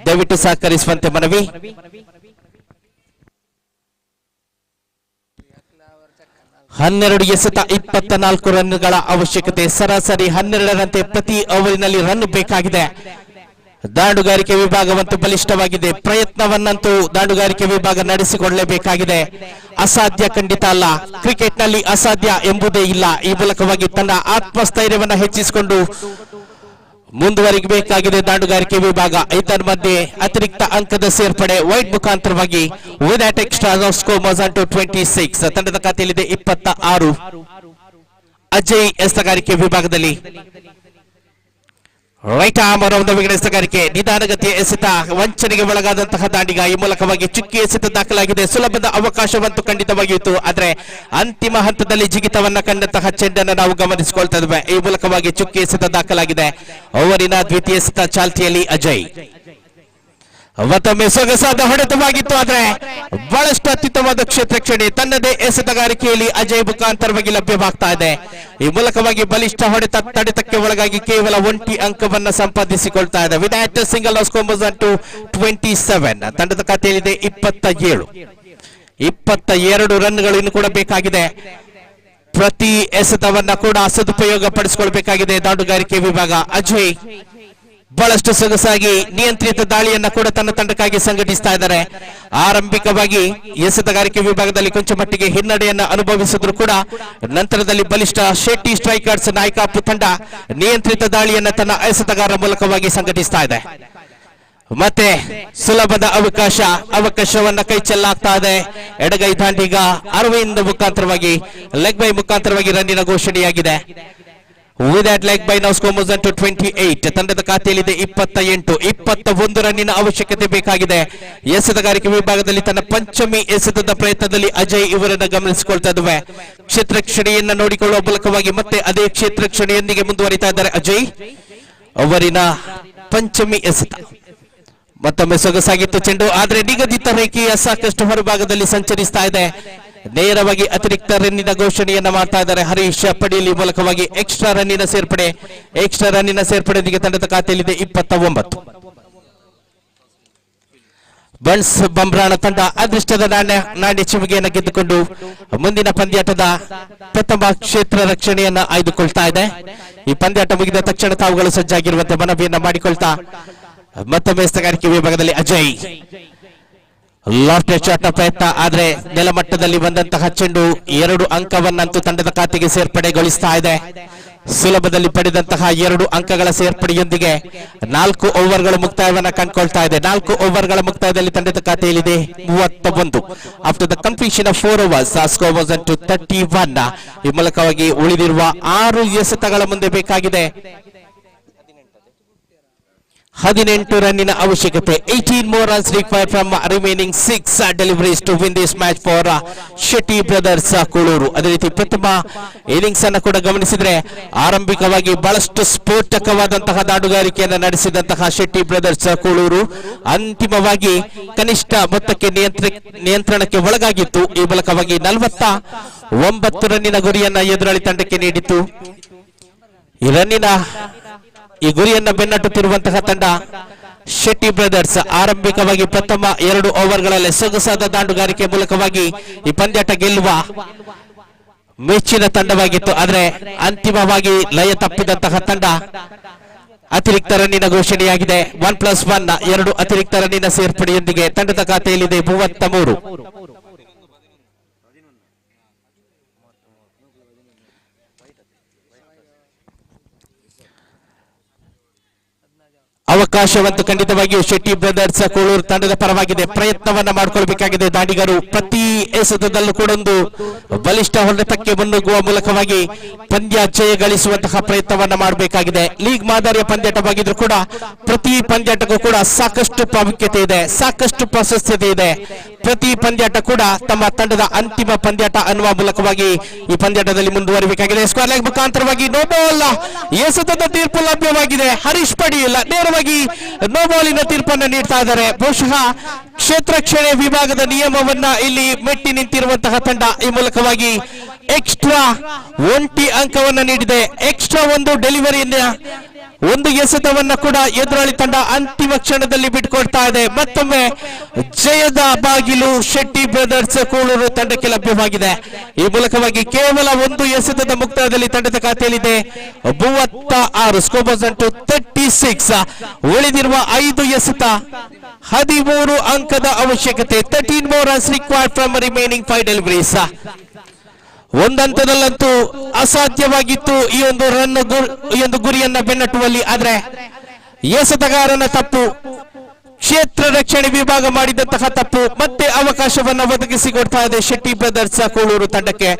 Speaker 1: ದಯವಿಟ್ಟು ಸಹಕರಿಸುವಂತೆ ಮನವಿ. ಹನ್ನೆರಡು ಎಸೆತ 24 ರನ್ಗಳ ಅವಶ್ಯಕತೆ. ಸರಾಸರಿ 12ರಂತೆ ಪ್ರತಿ ಓವರಿನಲ್ಲಿ ರನ್ ಬೇಕಾಗಿದೆ. ದಾಂಡುಗಾರಿಕೆ ವಿಭಾಗವಂತೂ ಬಲಿಷ್ಠವಾಗಿದೆ. ಪ್ರಯತ್ನವನ್ನಂತೂ ದಾಂಡುಗಾರಿಕೆ ವಿಭಾಗ ನಡೆಸಿಕೊಳ್ಳಲೇಬೇಕಾಗಿದೆ. ಅಸಾಧ್ಯ ಖಂಡಿತ ಅಲ್ಲ. ಕ್ರಿಕೆಟ್ನಲ್ಲಿ ಅಸಾಧ್ಯ ಎಂಬುದೇ ಇಲ್ಲ. ಈ ಮೂಲಕವಾಗಿ ತನ್ನ ಆತ್ಮಸ್ಥೈರ್ಯವನ್ನು ಹೆಚ್ಚಿಸಿಕೊಂಡು ಮುಂದುವರಿಸಬೇಕಾಗಿದೆ ದಾಂಡುಗಾರಿಕೆ ವಿಭಾಗ. ಇದರ ಮಧ್ಯೆ ಅತಿರಿಕ್ತ ಅಂಕದ ಸೇರ್ಪಡೆ ವೈಡ್ ಮುಖಾಂತರವಾಗಿ with extra score was at 26. ತಂಡದ ಖಾತೆಯಲ್ಲಿದೆ 26. ಅಜಯ್ ಎಸೆತಗಾರಿಕೆ ವಿಭಾಗದಲ್ಲಿ ರೈಟ್ ಆರ್ಮ್ ಅರೌಂಡ್ ವಿಕೆಟ್ ಎಸೆತಗಾರಿಕೆ. ನಿಧಾನಗತಿಯ ಎಸೆತ ವಂಚನೆಗೆ ಒಳಗಾದಂತಹ ದಾಂಡಿಗ. ಈ ಮೂಲಕವಾಗಿ ಚುಕ್ಕಿ ಎಸೆತ ದಾಖಲಾಗಿದೆ. ಸುಲಭದ ಅವಕಾಶವಂತೂ ಖಂಡಿತವಾಗಿತ್ತು. ಆದರೆ ಅಂತಿಮ ಹಂತದಲ್ಲಿ ಜಿಗಿತವನ್ನ ಕಂಡಂತಹ ಚೆಂಡನ್ನು ನಾವು ಗಮನಿಸಿಕೊಳ್ತಾ ಇದ್ದೇವೆ. ಈ ಮೂಲಕವಾಗಿ ಚುಕ್ಕಿ ಎಸೆತ ದಾಖಲಾಗಿದೆ. ಓವರಿನ ದ್ವಿತೀಯ ಎಸೆತ ಚಾಲ್ತಿಯಲ್ಲಿ ಅಜಯ್. ಮತ್ತೊಮ್ಮೆ ಸೊಗಸಾದ ಹೊಡೆತವಾಗಿತ್ತು. ಆದ್ರೆ ಬಹಳಷ್ಟು ಅತ್ಯುತ್ತಮವಾದ ಕ್ಷೇತ್ರ ರಕ್ಷಣೆ ತನ್ನದೇ ಎಸೆತಗಾರಿಕೆಯಲ್ಲಿ ಅಜಯ್ ಮುಖಾಂತರವಾಗಿ ಲಭ್ಯವಾಗ್ತಾ ಇದೆ. ಈ ಮೂಲಕವಾಗಿ ಬಲಿಷ್ಠ ಹೊಡೆತ ತಡೆತಕ್ಕೆ ಒಳಗಾಗಿ ಕೇವಲ ಒಂಟಿ ಅಂಕವನ್ನ ಸಂಪಾದಿಸಿಕೊಳ್ತಾ ಇದೆ. ವಿತ್ ಸಿಂಗಲ್ ಸ್ಕೋರ್ ಟು 27 ತಂಡದ ಖಾತೆಯಲ್ಲಿದೆ 22 ರನ್ಗಳು ಇನ್ನು ಕೂಡ ಬೇಕಾಗಿದೆ. ಪ್ರತಿ ಎಸೆತವನ್ನ ಕೂಡ ಸದುಪಯೋಗ ಪಡಿಸಿಕೊಳ್ಬೇಕಾಗಿದೆ ದಾಂಡುಗಾರಿಕೆ ವಿಭಾಗ. ಅಜಯ್ ಬಹಳಷ್ಟು ಸೊಗಸಾಗಿ ನಿಯಂತ್ರಿತ ದಾಳಿಯನ್ನ ಕೂಡ ತನ್ನ ತಂಡಕ್ಕಾಗಿ ಸಂಘಟಿಸ್ತಾ ಇದ್ದಾರೆ. ಆರಂಭಿಕವಾಗಿ ಎಸೆತಗಾರಿಕೆ ವಿಭಾಗದಲ್ಲಿ ಕೊಂಚ ಮಟ್ಟಿಗೆ ಹಿನ್ನಡೆಯನ್ನ ಅನುಭವಿಸಿದ್ರು ಕೂಡ ನಂತರದಲ್ಲಿ ಬಲಿಷ್ಠ ಶೆಟ್ಟಿ ಸ್ಟ್ರೈಕರ್ಸ್ ನಾಯಕಾಪು ತಂಡ ನಿಯಂತ್ರಿತ ದಾಳಿಯನ್ನ ತನ್ನ ಎಸೆತಗಾರರ ಮೂಲಕವಾಗಿ ಸಂಘಟಿಸ್ತಾ ಇದೆ. ಮತ್ತೆ ಸುಲಭದ ಅವಕಾಶವನ್ನ ಕೈ ಚೆಲ್ಲಾಗ್ತಾ ಇದೆ. ಎಡಗೈ ದಾಂಡಿಗ ಅರವಿಂದ್ ಮುಖಾಂತರವಾಗಿ ಲೆಗ್ ಬೈ ಮುಖಾಂತರವಾಗಿ ರನ್ನಿನ ಘೋಷಣೆಯಾಗಿದೆ. With that leg by now score moves on to 28. ತಂಡದ ಖಾತೆಯಲ್ಲಿದೆ 21 ರನ್ನಿನ ಅವಶ್ಯಕತೆ ಬೇಕಾಗಿದೆ. ಎಸೆತಗಾರಿಕೆ ವಿಭಾಗದಲ್ಲಿ ತನ್ನ ಪಂಚಮಿ ಎಸೆತದ ಪ್ರಯತ್ನದಲ್ಲಿ ಅಜಯ್ ಇವರನ್ನ ಗಮನಿಸಿಕೊಳ್ತಾ ಇದ್ದೇವೆ. ಕ್ಷೇತ್ರಕ್ಷಣೆಯನ್ನ ನೋಡಿಕೊಳ್ಳುವ ಮೂಲಕವಾಗಿ ಮತ್ತೆ ಅದೇ ಕ್ಷೇತ್ರಕ್ಷಣೆಯೊಂದಿಗೆ ಮುಂದುವರಿತಾ ಇದ್ದಾರೆ ಅಜಯ್. ಅವರಿನ ಪಂಚಮಿ ಎಸೆತ ಮತ್ತೊಮ್ಮೆ ಸೊಗಸಾಗಿತ್ತು ಚೆಂಡು, ಆದ್ರೆ ನಿಗದಿತ ರೇಖೆಯ ಸಾಕಷ್ಟು ಹೊರಭಾಗದಲ್ಲಿ ಸಂಚರಿಸ್ತಾ ಇದೆ. ನೇರವಾಗಿ ಅತಿರಿಕ್ತ ರನ್ನಿನ ಘೋಷಣೆಯನ್ನ ಮಾಡ್ತಾ ಇದ್ದಾರೆ ಹರೀಶ್ ಪಡೀಲಿ ಮೂಲಕವಾಗಿ ಎಕ್ಸ್ಟ್ರಾ ರನ್ನಿನ ಸೇರ್ಪಡೆಯೊಂದಿಗೆ ತಂಡದ ಖಾತೆಯಲ್ಲಿದೆ 29. ಬನ್ಸ್ ಬಂಬ್ರಾಣ ತಂಡ ಅದೃಷ್ಟದ ನಾಣ್ಯ ಚಿಮುಗೆಯನ್ನು ಗೆದ್ದುಕೊಂಡು ಮುಂದಿನ ಪಂದ್ಯಾಟದ ಪ್ರಥಮ ಕ್ಷೇತ್ರ ರಕ್ಷಣೆಯನ್ನ ಆಯ್ದುಕೊಳ್ತಾ ಇದೆ. ಈ ಪಂದ್ಯಾಟ ಮುಗಿದ ತಕ್ಷಣ ತಾವುಗಳು ಸಜ್ಜಾಗಿರುವಂತೆ ಮನವಿಯನ್ನ ಮಾಡಿಕೊಳ್ತಾ ಮತ್ತೊಮ್ಮೆ ಎಸೆತಗಾರಿಕೆ ವಿಭಾಗದಲ್ಲಿ ಅಜಯ್ ಲಾಫ್ಟ್ ಶಾಟ್ ನ ಪ್ರಯತ್ನ, ಆದ್ರೆ ನೆಲಮಟ್ಟದಲ್ಲಿ ಬಂದಂತಹ ಚೆಂಡು 2 ಅಂಕವನ್ನಂತೂ ತಂಡದ ಖಾತೆಗೆ ಸೇರ್ಪಡೆಗೊಳಿಸ್ತಾ ಇದೆ. ಸುಲಭದಲ್ಲಿ ಪಡೆದಂತಹ 2 ಅಂಕಗಳ ಸೇರ್ಪಡೆಯೊಂದಿಗೆ 4 ಓವರ್ಗಳ ಮುಕ್ತಾಯವನ್ನ ಕಂಡುಕೊಳ್ತಾ ಇದೆ. 4 ಓವರ್ಗಳ ಮುಕ್ತಾಯದಲ್ಲಿ ತಂಡದ ಖಾತೆಯಲ್ಲಿದೆ 31. After the completion of 4 overs score was to 31. ಈ ಮೂಲಕವಾಗಿ ಉಳಿದಿರುವ 6 ಎಸೆತಗಳ ಮುಂದೆ ಬೇಕಾಗಿದೆ 18 ರನ್ನಿನ ಅವಶ್ಯಕತೆ. 18 more runs required from remaining 6 deliveries to win this match for Shetty Brothers Kulur. ಅದೇ ರೀತಿ ಪ್ರಥಮ ಇನ್ನಿಂಗ್ಸ್ ಅನ್ನು ಕೂಡ ಗಮನಿಸಿದ್ರೆ ಆರಂಭಿಕವಾಗಿ ಬಹಳಷ್ಟು ಸ್ಫೋಟಕವಾದಂತಹ ದಾಡುಗಾರಿಕೆಯನ್ನು ನಡೆಸಿದಂತಹ ಶೆಟ್ಟಿ ಬ್ರದರ್ಸ್ ಕೂಳೂರು ಅಂತಿಮವಾಗಿ ಕನಿಷ್ಠ ಮೊತ್ತಕ್ಕೆ ನಿಯಂತ್ರಣಕ್ಕೆ ಒಳಗಾಗಿತ್ತು. ಈ ಮೂಲಕವಾಗಿ 49 ರನ್ನಿನ ಗುರಿಯನ್ನ ಎದುರಾಳಿ ತಂಡಕ್ಕೆ ನೀಡಿತ್ತು. ಈ ಗುರಿಯನ್ನ ಬೆನ್ನಟ್ಟುತ್ತಿರುವಂತಹ ತಂಡ ಶೆಟ್ಟಿ ಬ್ರದರ್ಸ್ ಆರಂಭಿಕವಾಗಿ ಪ್ರಥಮ 2 ಓವರ್ಗಳಲ್ಲಿ ಸೊಗಸಾದ ದಾಂಡುಗಾರಿಕೆ ಮೂಲಕವಾಗಿ ಈ ಪಂದ್ಯಾಟ ಗೆಲ್ಲುವ ಮೆಚ್ಚಿನ ತಂಡವಾಗಿತ್ತು. ಆದರೆ ಅಂತಿಮವಾಗಿ ಲಯ ತಪ್ಪಿದಂತಹ ತಂಡ ಅತಿರಿಕ್ತ ರನ್ನಿನ ಘೋಷಣೆಯಾಗಿದೆ. 1+1 2 ಅತಿರಿಕ್ತ ರನ್ನಿನ ಸೇರ್ಪಡೆಯೊಂದಿಗೆ ತಂಡದ ಖಾತೆಯಲ್ಲಿದೆ 33. ಅವಕಾಶವಂತೂ ಖಂಡಿತವಾಗಿಯೂ ಶೆಟ್ಟಿ ಬ್ರದರ್ಸ್ ಕೂಳೂರು ತಂಡದ ಪರವಾಗಿದೆ. ಪ್ರಯತ್ನವನ್ನ ಮಾಡಿಕೊಳ್ಬೇಕಾಗಿದೆ ದಾಂಡಿಗರು. ಪ್ರತಿ ಎಸೆತದಲ್ಲೂ ಕೂಡ ಒಂದು ಬಲಿಷ್ಠ ಹೊಡೆತಕ್ಕೆ ಮುನ್ನುಗ್ಗುವ ಮೂಲಕವಾಗಿ ಪಂದ್ಯ ಜಯ ಗಳಿಸುವಂತಹ ಪ್ರಯತ್ನವನ್ನ ಮಾಡಬೇಕಾಗಿದೆ. ಲೀಗ್ ಮಾದರಿಯ ಪಂದ್ಯಾಟವಾಗಿದ್ರು ಕೂಡ ಪ್ರತಿ ಪಂದ್ಯಾಟಕ್ಕೂ ಕೂಡ ಸಾಕಷ್ಟು ಪ್ರಾಮುಖ್ಯತೆ ಇದೆ, ಸಾಕಷ್ಟು ಪ್ರಾಶಸ್ತ್ಯತೆ ಇದೆ. ಪ್ರತಿ ಪಂದ್ಯಾಟ ಕೂಡ ತಮ್ಮ ತಂಡದ ಅಂತಿಮ ಪಂದ್ಯಾಟ ಅನ್ನುವ ಮೂಲಕವಾಗಿ ಈ ಪಂದ್ಯಾಟದಲ್ಲಿ ಮುಂದುವರಿಬೇಕಾಗಿದೆ. ಸ್ಕ್ವೇರ್ ಲೆಗ್ ಮುಖಾಂತರವಾಗಿ ನೋ ಬಾಲ್ ಎಸೆತದ ತೀರ್ಪು ಲಭ್ಯವಾಗಿದೆ. ಹರೀಶ್ ಪಡೀಲ್ ನೇರವಾಗಿ ನೋ ಬಾಲಿನ ತೀರ್ಪನ್ನು ನೀಡ್ತಾ ಇದ್ದಾರೆ. ಬಹುಶಃ ಕ್ಷೇತ್ರಕ್ಷಣೆ ವಿಭಾಗದ ನಿಯಮವನ್ನ ಇಲ್ಲಿ ಮೆಟ್ಟಿ ನಿಂತಿರುವಂತಹ ತಂಡ ಈ ಮೂಲಕವಾಗಿ ಎಕ್ಸ್ಟ್ರಾ ಒಂಟಿ ಅಂಕವನ್ನ ನೀಡಿದೆ. ಎಕ್ಸ್ಟ್ರಾ ಒಂದು ಡೆಲಿವರಿಯನ್ನ ಒಂದು ಎಸೆತವನ್ನ ಕೂಡ ಎದುರಾಳಿ ತಂಡ ಅಂತಿಮ ಕ್ಷಣದಲ್ಲಿ ಬಿಟ್ಕೊಡ್ತಾ ಇದೆ. ಮತ್ತೊಮ್ಮೆ ಜಯದ ಬಾಗಿಲು ಶೆಟ್ಟಿ ಬ್ರದರ್ಸ್ ಕೂಳೂರು ತಂಡಕ್ಕೆ ಲಭ್ಯವಾಗಿದೆ. ಈ ಮೂಲಕವಾಗಿ ಕೇವಲ ಒಂದು ಎಸೆತದ ಮುಕ್ತಾಯದಲ್ಲಿ ತಂಡದ ಖಾತೆಯಲ್ಲಿದೆ 36. Score to 36. ಉಳಿದಿರುವ 5 ಎಸೆತ 13 ಅಂಕದ ಅವಶ್ಯಕತೆ. 13 more runs required from remaining 5 deliveries. ಒಂದಂತದಲ್ಲಂತೂ ಅಸಾಧ್ಯವಾಗಿತ್ತು ಈ ಒಂದು ಗುರಿಯನ್ನ ಬೆನ್ನಟ್ಟುವಲ್ಲಿ. ಆದ್ರೆ ಎಸೆತಗಾರನ ತಪ್ಪು, ಕ್ಷೇತ್ರ ರಕ್ಷಣೆ ವಿಭಾಗ ಮಾಡಿದಂತಹ ತಪ್ಪು ಮತ್ತೆ ಅವಕಾಶವನ್ನ ಒದಗಿಸಿಕೊಡ್ತಾ ಇದೆ ಶೆಟ್ಟಿ ಬ್ರದರ್ಸ್ ಕೂಳೂರು ತಂಡಕ್ಕೆ.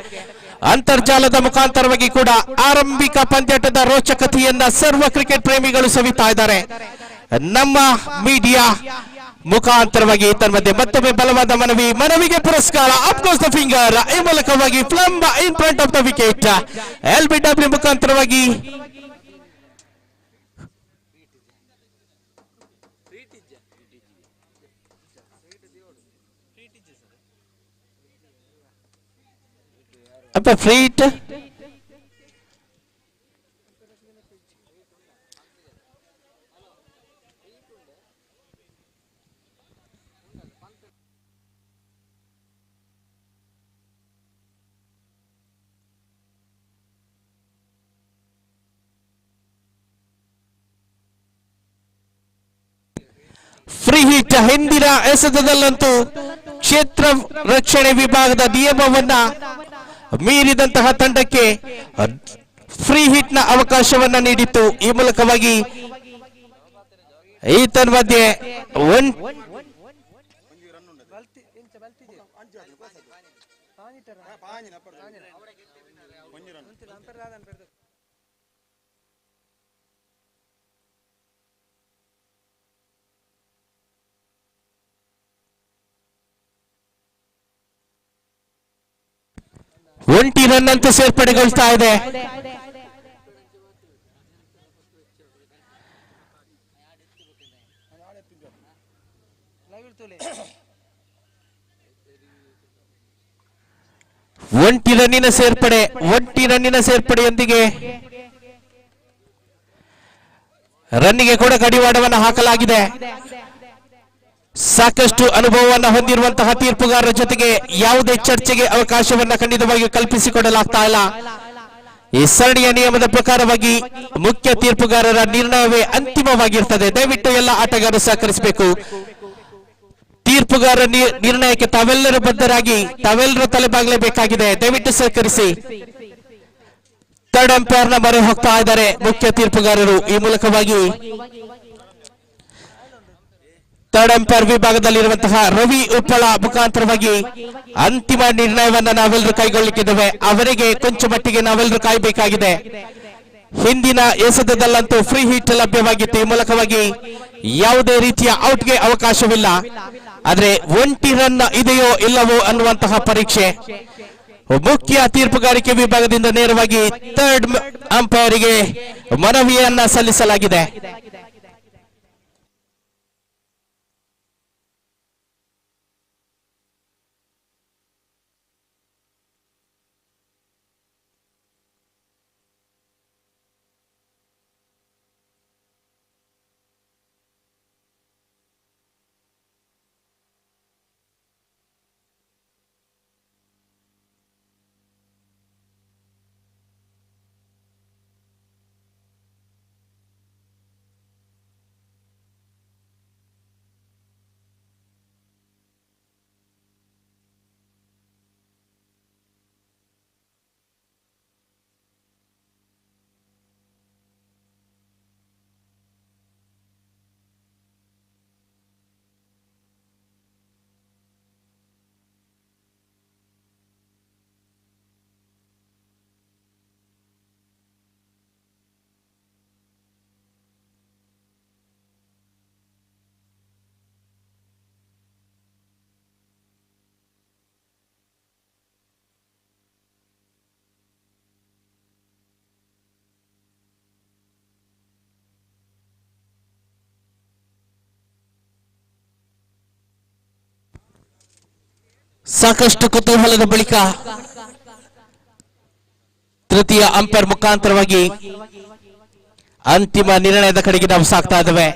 Speaker 1: ಅಂತರ್ಜಾಲದ ಮುಖಾಂತರವಾಗಿ ಕೂಡ ಆರಂಭಿಕ ಪಂದ್ಯಾಟದ ರೋಚಕತೆಯನ್ನ ಸರ್ವ ಕ್ರಿಕೆಟ್ ಪ್ರೇಮಿಗಳು ಸವಿತಾ ಇದ್ದಾರೆ. ನಮ್ಮ ಮೀಡಿಯಾ ಮುಖಾಂತರವಾಗಿ ತನ್ಮಧ್ಯೆ ಮತ್ತೊಮ್ಮೆ ಬಲವಾದ ಮನವಿಗೆ ಪುರಸ್ಕಾರ ಅಫ್ಕೋರ್ಸ್ ದ ಫಿಂಗರ್ ಈ ಮೂಲಕವಾಗಿ plumb in front of the wicket. LBW ಮುಖಾಂತರವಾಗಿ ಅಪ್ಪ ಫ್ರೀ ಹಿಟ್ ಫ್ರೀ ಹಿಟ್. ಹಿಂದಿನ ಎಸೆತದಲ್ಲಂತೂ ಕ್ಷೇತ್ರ ರಕ್ಷಣೆ ವಿಭಾಗದ ನಿಯಮವನ್ನ ಮೀರಿದಂತಹ ತಂಡಕ್ಕೆ ಫ್ರೀ ಹಿಟ್ ನ ಅವಕಾಶವನ್ನ ನೀಡಿತ್ತು. ಈ ಮೂಲಕವಾಗಿ ಈ ಮಧ್ಯೆ ಒಂಟಿ ರನ್ ಅಂತೂ ಸೇರ್ಪಡೆಗೊಳ್ತಾ ಇದೆ. ಒಂಟಿ ರನ್ನಿನ ಸೇರ್ಪಡೆಯೊಂದಿಗೆ ರನ್ನಿಗೆ ಕೂಡ ಕಡಿವಾಡವನ್ನು ಹಾಕಲಾಗಿದೆ. ಸಾಕಷ್ಟು ಅನುಭವವನ್ನು ಹೊಂದಿರುವಂತಹ ತೀರ್ಪುಗಾರರ ಜೊತೆಗೆ ಯಾವುದೇ ಚರ್ಚೆಗೆ ಅವಕಾಶವನ್ನ ಖಂಡಿತವಾಗಿ ಕಲ್ಪಿಸಿಕೊಡಲಾಗ್ತಾ ಇಲ್ಲ. ಈ ಸರಣಿಯ ನಿಯಮದ ಪ್ರಕಾರವಾಗಿ ಮುಖ್ಯ ತೀರ್ಪುಗಾರರ ನಿರ್ಣಯವೇ ಅಂತಿಮವಾಗಿರ್ತದೆ. ದಯವಿಟ್ಟು ಎಲ್ಲ ಆಟಗಾರರು ಸಹಕರಿಸಬೇಕು. ತೀರ್ಪುಗಾರ ನಿರ್ಣಯಕ್ಕೆ ತಾವೆಲ್ಲರೂ ಬದ್ಧರಾಗಿ ತಾವೆಲ್ಲರೂ ತಲೆಬಾಗಲೇಬೇಕಾಗಿದೆ. ದಯವಿಟ್ಟು ಸಹಕರಿಸಿ. ಥರ್ಡ್ ಅಂಪೈರ್ ನ ಮೊರೆ ಹೋಗ್ತಾ ಇದ್ದಾರೆ ಮುಖ್ಯ ತೀರ್ಪುಗಾರರು. ಈ ಮೂಲಕವಾಗಿ ಥರ್ಡ್ ಅಂಪೈರ್ ವಿಭಾಗದಲ್ಲಿರುವಂತಹ ರವಿ ಉಪ್ಪಳ ಮುಖಾಂತರವಾಗಿ ಅಂತಿಮ ನಿರ್ಣಯವನ್ನ ನಾವೆಲ್ಲರೂ ಕೈಗೊಳ್ಳಲಿಕ್ಕಿದ್ದೇವೆ. ಅವರಿಗೆ ಕೊಂಚ ಮಟ್ಟಿಗೆ ನಾವೆಲ್ಲರೂ ಕಾಯಬೇಕಾಗಿದೆ. ಹಿಂದಿನ ಎಸೆತದಲ್ಲಂತೂ ಫ್ರೀ ಹಿಟ್ ಲಭ್ಯವಾಗಿತ್ತು. ಈ ಮೂಲಕವಾಗಿ ಯಾವುದೇ ರೀತಿಯ ಔಟ್ಗೆ ಅವಕಾಶವಿಲ್ಲ. ಆದ್ರೆ ಒಂಟಿ ರನ್ ಇದೆಯೋ ಇಲ್ಲವೋ ಅನ್ನುವಂತಹ ಪರೀಕ್ಷೆ ಮುಖ್ಯ ತೀರ್ಪುಗಾರಿಕೆ ವಿಭಾಗದಿಂದ ನೇರವಾಗಿ ಥರ್ಡ್ ಅಂಪೈರಿಗೆ ಮನವಿಯನ್ನ ಸಲ್ಲಿಸಲಾಗಿದೆ. ಸಾಕಷ್ಟು ಕುತೂಹಲದ ಬಳಿಕ ತೃತೀಯ ಅಂಪೈರ್ ಮುಖಾಂತರವಾಗಿ ಅಂತಿಮ ನಿರ್ಣಯದ ಕಡೆಗೆ ನಾವು ಸಾಗ್ತಾ ಇದ್ದೇವೆ.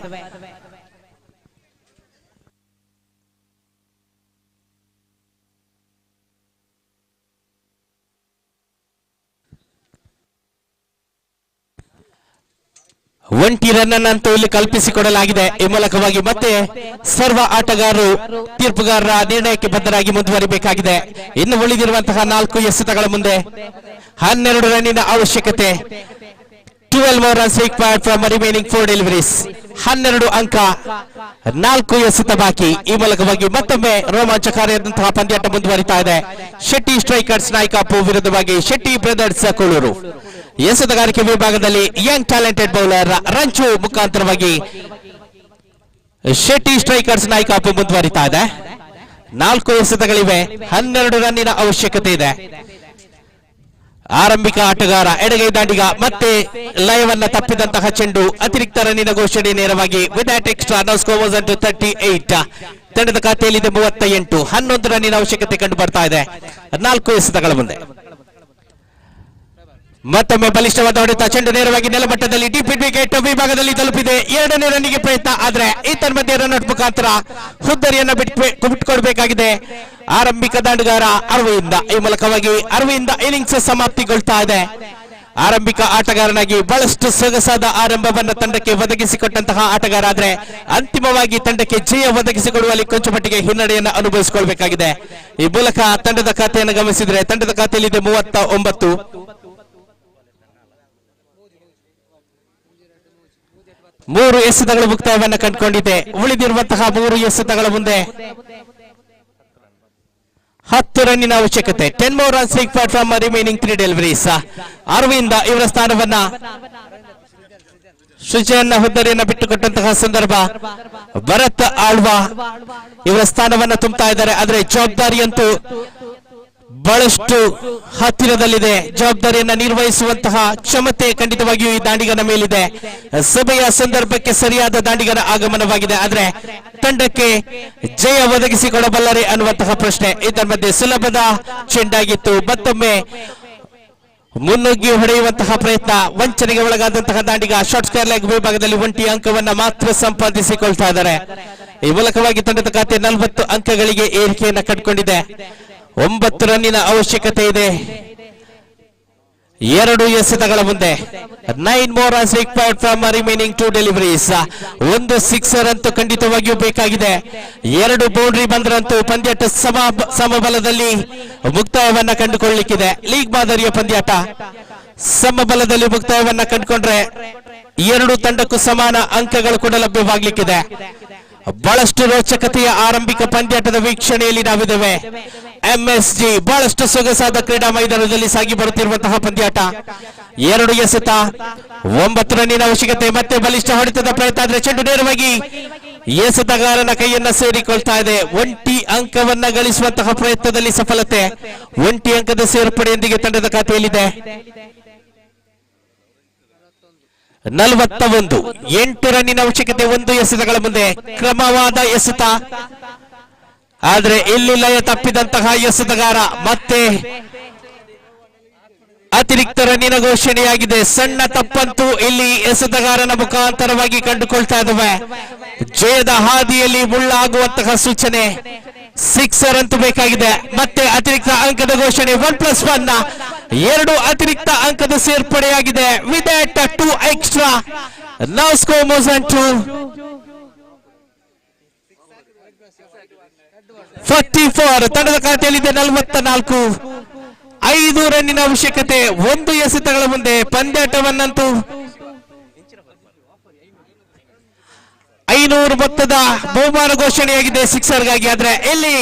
Speaker 1: ಒಂಟಿ ರನ್ ಅನ್ನಂತೂ ಇಲ್ಲಿ ಕಲ್ಪಿಸಿಕೊಡಲಾಗಿದೆ. ಈ ಮೂಲಕವಾಗಿ ಮತ್ತೆ ಸರ್ವ ಆಟಗಾರರು ತೀರ್ಪುಗಾರರ ನಿರ್ಣಯಕ್ಕೆ ಬದ್ಧರಾಗಿ ಮುಂದುವರಿಬೇಕಾಗಿದೆ. ಇನ್ನು ಉಳಿದಿರುವಂತಹ 4 ಎಸೆತಗಳ ಮುಂದೆ 12 ರನ್ನಿನ ಅವಶ್ಯಕತೆ. 12 more runs required from remaining 4 deliveries. 12 ಅಂಕ, 4 ಎಸೆತ ಬಾಕಿ. ಈ ಮೂಲಕವಾಗಿ ಮತ್ತೊಮ್ಮೆ ರೋಮಾಂಚಕಾರಿಯಾದಂತಹ ಪಂದ್ಯಾಟ ಮುಂದುವರಿತಾ ಇದೆ. ಶೆಟ್ಟಿ ಸ್ಟ್ರೈಕರ್ಸ್ ನಾಯಕಾಪು ವಿರುದ್ಧವಾಗಿ ಶೆಟ್ಟಿ ಬ್ರದರ್ಸ್ ಕೋಳೂರು. ಎಸೆತಗಾರಿಕೆ ವಿಭಾಗದಲ್ಲಿ ಯಂಗ್ ಟ್ಯಾಲೆಂಟೆಡ್ ಬೌಲರ್ ರಂಚು ಮುಖಾಂತರವಾಗಿ ಶೆಟ್ಟಿ ಸ್ಟ್ರೈಕರ್ಸ್ ನಾಯಕಾಪು ಮುಂದುವರಿತಾ ಇದೆ. 4 ಎಸೆತಗಳಿವೆ, 12 ರನ್ನಿನ ಅವಶ್ಯಕತೆ ಇದೆ. ಆರಂಭಿಕ ಆಟಗಾರ ಎಡಗೈ ದಾಂಡಿಗ ಮತ್ತೆ ಲಯವನ್ನ ತಪ್ಪಿದಂತಹ ಚೆಂಡು, ಅತಿರಿಕ್ತ ರನ್ನಿನ ಘೋಷಣೆ ನೇರವಾಗಿ without extra. Now score was at 38. ತಂಡದ ಖಾತೆಯಲ್ಲಿದೆ 38. 11 ರನ್ನಿನ ಅವಶ್ಯಕತೆ ಕಂಡು ಬರ್ತಾ ಇದೆ 4 ಎಸೆತಗಳ ಮುಂದೆ. ಮತ್ತೊಮ್ಮೆ ಬಲಿಷ್ಠವಾದ ಹೊಡೆತ, ಚೆಂಡು ನೇರವಾಗಿ ನೆಲಮಟ್ಟದಲ್ಲಿ ಡೀಪ್ ವಿಕೆಟ್ ವಿಭಾಗದಲ್ಲಿ ತಲುಪಿದೆ. 2ನೇ ರನ್ನಿಗೆ ಪ್ರಯತ್ನ, ಆದ್ರೆ ಮಧ್ಯೆ ರನ್ಔಟ್ ಮುಖಾಂತರ ಹುದ್ದರಿಯನ್ನ ಬಿಟ್ಟುಕೊಡ್ಬೇಕಾಗಿದೆ ಆರಂಭಿಕ ದಾಂಡುಗಾರ ಅರವಿಂದ. ಈ ಮೂಲಕವಾಗಿ ಅರವಿಂದ ಇನ್ನಿಂಗ್ಸ್ ಸಮಾಪ್ತಿಗೊಳ್ತಾ ಇದೆ. ಆರಂಭಿಕ ಆಟಗಾರನಾಗಿ ಬಹಳಷ್ಟು ಸೊಗಸಾದ ಆರಂಭವನ್ನ ತಂಡಕ್ಕೆ ಒದಗಿಸಿಕೊಟ್ಟಂತಹ ಆಟಗಾರ, ಆದ್ರೆ ಅಂತಿಮವಾಗಿ ತಂಡಕ್ಕೆ ಜಯ ಒದಗಿಸಿಕೊಡುವಲ್ಲಿ ಕೊಂಚ ಮಟ್ಟಿಗೆ ಹಿನ್ನಡೆಯನ್ನು ಅನುಭವಿಸಿಕೊಳ್ಬೇಕಾಗಿದೆ. ಈ ಮೂಲಕ ತಂಡದ ಖಾತೆಯನ್ನು ಗಮನಿಸಿದ್ರೆ ತಂಡದ ಖಾತೆಯಲ್ಲಿದೆ 39. 3 ಎಸೆತಗಳು ಮುಕ್ತಾಯವನ್ನು ಕಂಡುಕೊಂಡಿದೆ. ಉಳಿದಿರುವಂತಹ 3 ಎಸೆತಗಳ ಮುಂದೆ 10 ರನ್ನಿನ ಅವಶ್ಯಕತೆ. 10 more runs required from remaining 3 deliveries. Arvind ಇವರ ಸ್ಥಾನವನ್ನ ಸೃಜನ್ ಹುದ್ದರಿಯನ್ನ ಬಿಟ್ಟುಕೊಟ್ಟಂತಹ ಸಂದರ್ಭ ಭರತ್ ಆಳ್ವಾ ಇವರ ಸ್ಥಾನವನ್ನ ತುಂಬುತ್ತಾ ಇದ್ದಾರೆ. ಆದ್ರೆ ಜವಾಬ್ದಾರಿಯಂತೂ ಬಹಳಷ್ಟು ಹತ್ತಿರದಲ್ಲಿದೆ. ಜವಾಬ್ದಾರಿಯನ್ನ ನಿರ್ವಹಿಸುವಂತಹ ಕ್ಷಮತೆ ಖಂಡಿತವಾಗಿಯೂ ಈ ದಾಂಡಿಗನ ಮೇಲಿದೆ. ಸಭೆಯ ಸಂದರ್ಭಕ್ಕೆ ಸರಿಯಾದ ದಾಂಡಿಗನ ಆಗಮನವಾಗಿದೆ. ಆದ್ರೆ ತಂಡಕ್ಕೆ ಜಯ ಒದಗಿಸಿಕೊಡಬಲ್ಲರೆ ಅನ್ನುವಂತಹ ಪ್ರಶ್ನೆ. ಇದರ ಮಧ್ಯೆ ಸುಲಭದ ಚೆಂಡಾಗಿತ್ತು. ಮತ್ತೊಮ್ಮೆ ಮುನ್ನುಗ್ಗಿ ಹೊಡೆಯುವಂತಹ ಪ್ರಯತ್ನ, ವಂಚನೆಗೆ ಒಳಗಾದಂತಹ ದಾಂಡಿಗ ಶಾರ್ಟ್ ಸ್ಕ್ವೇರ್ ಲೆಗ್ ವಿಭಾಗದಲ್ಲಿ 1 ಅಂಕವನ್ನ ಮಾತ್ರ ಸಂಪಾದಿಸಿಕೊಳ್ತಾ ಇದ್ದಾರೆ. ಈ ಮೂಲಕವಾಗಿ ತಂಡದ ಖಾತೆ 40 ಅಂಕಗಳಿಗೆ ಏರಿಕೆಯನ್ನ ಕಂಡುಕೊಂಡಿದೆ. 9 ರನ್ನಿನ ಅವಶ್ಯಕತೆ ಇದೆ 2 ಎಸೆತಗಳ ಮುಂದೆ. 9 more runs required from remaining 2 deliveries. 1 sixer ಅಂತೂ ಖಂಡಿತವಾಗಿಯೂ ಬೇಕಾಗಿದೆ. 2 ಬೌಂಡ್ರಿ ಬಂದ್ರಂತೂ ಪಂದ್ಯಾಟ ಸಮಬಲದಲ್ಲಿ ಮುಕ್ತಾಯವನ್ನ ಕಂಡುಕೊಳ್ಳಲಿಕ್ಕಿದೆ. ಲೀಗ್ ಮಾದರಿಯ ಪಂದ್ಯಾಟ ಸಮಬಲದಲ್ಲಿ ಮುಕ್ತಾಯವನ್ನ ಕಂಡುಕೊಂಡ್ರೆ 2 ತಂಡಕ್ಕೂ ಸಮಾನ ಅಂಕಗಳು ಕೂಡ ಲಭ್ಯವಾಗಲಿಕ್ಕಿದೆ. ಬಹಳಷ್ಟು ರೋಚಕತೆಯ ಆರಂಭಿಕ ಪಂದ್ಯಾಟದ ವೀಕ್ಷಣೆಯಲ್ಲಿ ನಾವಿದ್ದೇವೆ. ಎಂಎಸ್ಜಿ ಬಹಳಷ್ಟು ಸೊಗಸಾದ ಕ್ರೀಡಾ ಮೈದಾನದಲ್ಲಿ ಸಾಗಿ ಬರುತ್ತಿರುವಂತಹ ಪಂದ್ಯಾಟ. 2 ಎಸೆತ, 9 ರನ್ನಿನ ಅವಶ್ಯಕತೆ. ಮತ್ತೆ ಬಲಿಷ್ಠ ಹೊಡೆತದ ಪ್ರಯತ್ನ, ಆದ್ರೆ ಚೆಂಡು ನೇರವಾಗಿ ಎಸೆತಗಾರನ ಕೈಯನ್ನ ಸೇರಿಕೊಳ್ತಾ ಇದೆ. 1 ಅಂಕವನ್ನ ಗಳಿಸುವಂತಹ ಪ್ರಯತ್ನದಲ್ಲಿ ಸಫಲತೆ. 1 ಅಂಕದ ಸೇರ್ಪಡೆಯೊಂದಿಗೆ ತಂಡದ ಖಾತೆಯಲ್ಲಿದೆ 41. 8 ರನ್ನಿನ ಅವಶ್ಯಕತೆ 1 ಎಸೆತಗಳ ಮುಂದೆ. ಕ್ರಮವಾದ ಎಸೆತ, ಆದ್ರೆ ಇಲ್ಲಿ ಲಯ ತಪ್ಪಿದಂತಹ ಎಸೆತಗಾರ ಮತ್ತೆ ಅತಿರಿಕ್ತ ರನ್ನಿನ ಘೋಷಣೆಯಾಗಿದೆ. ಸಣ್ಣ ತಪ್ಪಂತೂ ಇಲ್ಲಿ ಎಸೆತಗಾರನ ಮುಖಾಂತರವಾಗಿ ಕಂಡುಕೊಳ್ತಾ ಇದ್ದಾವೆ. ಜಯದ ಹಾದಿಯಲ್ಲಿ ಮುಳ್ಳಾಗುವಂತಹ ಸೂಚನೆ. 6 ಅಂತೂ ಬೇಕಾಗಿದೆ. ಮತ್ತೆ ಅತಿರಿಕ್ತ ಅಂಕದ ಘೋಷಣೆ. 1+1 2 ಅತಿರಿಕ್ತ ಅಂಕದ ಸೇರ್ಪಡೆಯಾಗಿದೆ. With that 2 extra. Now score moves on to 44. ತಂಡದ ಖಾತೆಯಲ್ಲಿದೆ 44. 5 ರನ್ನಿನ ಅವಶ್ಯಕತೆ 1 ಎಸೆತಗಳ ಮುಂದೆ. ಪಂದ್ಯಾಟವನ್ನಂತೂ 500 ಮೊತ್ತದ ಬಹುಮಾನ ಘೋಷಣೆಯಾಗಿದೆ ಸಿಕ್ಸರ್ಗಾಗಿ. ಆದ್ರೆ ಇಲ್ಲಿ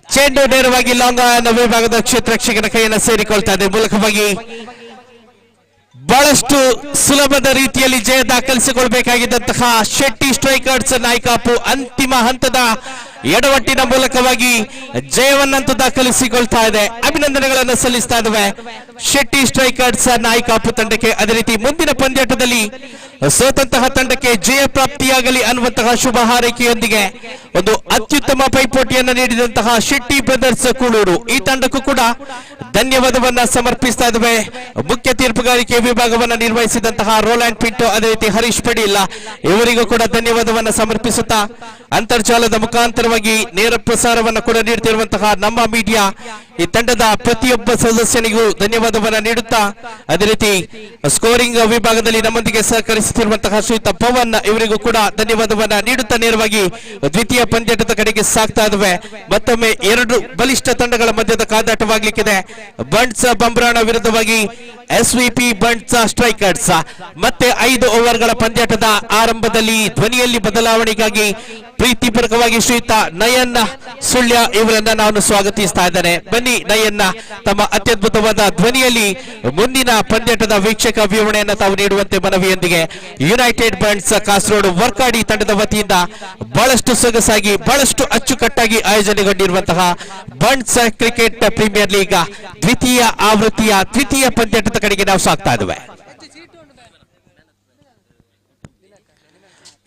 Speaker 1: ಚೆಂಡು ನೇರವಾಗಿ ಲಾಂಗ್ ಆನ್ ವಿಭಾಗದ ಕ್ಷೇತ್ರರಕ್ಷಕನ ಕೈಯನ್ನು ಸೇರಿಕೊಳ್ತಾ ಇದೆ. ಮೂಲಕವಾಗಿ ಬಹಳಷ್ಟು ಸುಲಭದ ರೀತಿಯಲ್ಲಿ ಜಯ ದಾಖಲಿಸಿಕೊಳ್ಬೇಕಾಗಿದ್ದಂತಹ ಶೆಟ್ಟಿ ಸ್ಟ್ರೈಕರ್ಸ್ ನಾಯಕಾಪು ಅಂತಿಮ ಹಂತದ ಎಡವಟ್ಟಿನ ಮೂಲಕವಾಗಿ ಜಯವನ್ನಂತೂ ದಾಖಲಿಸಿಕೊಳ್ತಾ ಇದೆ. ಅಭಿನಂದನೆಗಳನ್ನು ಸಲ್ಲಿಸ್ತಾ ಇದ್ದಾವೆ ಶೆಟ್ಟಿ ಸ್ಟ್ರೈಕರ್ಸ್ ನಾಯಕಾಪು ತಂಡಕ್ಕೆ. ಅದೇ ರೀತಿ ಮುಂದಿನ ಪಂದ್ಯಾಟದಲ್ಲಿ ಸೋತಂತಹ ತಂಡಕ್ಕೆ ಜಯ ಪ್ರಾಪ್ತಿಯಾಗಲಿ ಅನ್ನುವಂತಹ ಶುಭ ಹಾರೈಕೆಯೊಂದಿಗೆ ಒಂದು ಅತ್ಯುತ್ತಮ ಪೈಪೋಟಿಯನ್ನು ನೀಡಿದಂತಹ ಶೆಟ್ಟಿ ಬ್ರದರ್ಸ್ ಕೂಳೂರು ಈ ತಂಡಕ್ಕೂ ಕೂಡ ಧನ್ಯವಾದವನ್ನ ಸಮರ್ಪಿಸ್ತಾ ಇದ್ದಾವೆ. ಮುಖ್ಯ ತೀರ್ಪುಗಾರಿಕೆ ವಿಭಾಗವನ್ನು ನಿರ್ವಹಿಸಿದಂತಹ ರೋಲ್ಯಾಂಡ್ ಪಿಂಟೋ, ಅದೇ ರೀತಿ ಹರೀಶ್ ಪಡೀಲ್ ಇವರಿಗೂ ಕೂಡ ಧನ್ಯವಾದವನ್ನ ಸಮರ್ಪಿಸುತ್ತಾ ಅಂತರ್ಜಾಲದ ಮುಖಾಂತರವಾಗಿ ನೇರ ಪ್ರಸಾರವನ್ನು ಕೂಡ ನೀಡುತ್ತಿರುವಂತಹ ನಮ್ಮ ಮೀಡಿಯಾ ಈ ತಂಡದ ಪ್ರತಿಯೊಬ್ಬ ಸದಸ್ಯನಿಗೂ ಧನ್ಯವಾದವನ್ನ ನೀಡುತ್ತಾ, ಅದೇ ರೀತಿ ಸ್ಕೋರಿಂಗ್ ವಿಭಾಗದಲ್ಲಿ ನಮ್ಮೊಂದಿಗೆ ಸಹಕರಿಸುತ್ತಿರುವಂತಹ ಶ್ರೀಯುತ ಪವನ್ ಇವರಿಗೂ ಕೂಡ ಧನ್ಯವಾದವನ್ನ ನೀಡುತ್ತಾ ನೇರವಾಗಿ ದ್ವಿತೀಯ ಪಂದ್ಯಾಟದ ಕಡೆಗೆ ಸಾಗ್ತಾ ಇದ್ದಾವೆ. ಮತ್ತೊಮ್ಮೆ 2 ಬಲಿಷ್ಠ ತಂಡಗಳ ಮಧ್ಯದ ಕಾದಾಟವಾಗಲಿಕ್ಕಿದೆ. ಬಂಟ್ಸ್ ಬಂಬ್ರಾಣ ವಿರುದ್ಧವಾಗಿ ಎಸ್ವಿಪಿ ಬಂಟ್ಸ್ ಸ್ಟ್ರೈಕರ್ಸ್. ಮತ್ತೆ 5 ಓವರ್ಗಳ ಪಂದ್ಯಾಟದ ಆರಂಭದಲ್ಲಿ ಧ್ವನಿಯಲ್ಲಿ ಬದಲಾವಣೆಗಾಗಿ ಪ್ರೀತಿಪೂರ್ವಕವಾಗಿ ಶ್ರೀಯುತ ನಯನ್ ಸುಳ್ಯ ಇವರನ್ನ ನಾನು ಸ್ವಾಗತಿಸ್ತಾ ಇದ್ದೇನೆ. ಬನ್ನಿ ನಯನ್ನ ತಮ್ಮ ಅತ್ಯದ್ಭುತವಾದ ಧ್ವನಿಯಲ್ಲಿ ಮುಂದಿನ ಪಂದ್ಯಾಟದ ವೀಕ್ಷಕ ವಿವರಣೆಯನ್ನು ತಾವು ನೀಡುವಂತೆ ಮನವಿಯೊಂದಿಗೆ ಯುನೈಟೆಡ್ ಬಂಟ್ಸ್ ಕಾಸರಗೋಡು ವರ್ಕಾಡಿ ತಂಡದ ವತಿಯಿಂದ ಬಹಳಷ್ಟು ಸೊಗಸಾಗಿ ಬಹಳಷ್ಟು ಅಚ್ಚುಕಟ್ಟಾಗಿ ಆಯೋಜನೆಗೊಂಡಿರುವಂತಹ ಬಂಟ್ಸ್ ಕ್ರಿಕೆಟ್ ಪ್ರೀಮಿಯರ್ ಲೀಗ್ ದ್ವಿತೀಯ ಆವೃತ್ತಿಯ ದ್ವಿತೀಯ ಪಂದ್ಯಾಟದ ಕಡೆಗೆ ನಾವು ಸಾಗ್ತಾ ಇದ್ದೇವೆ.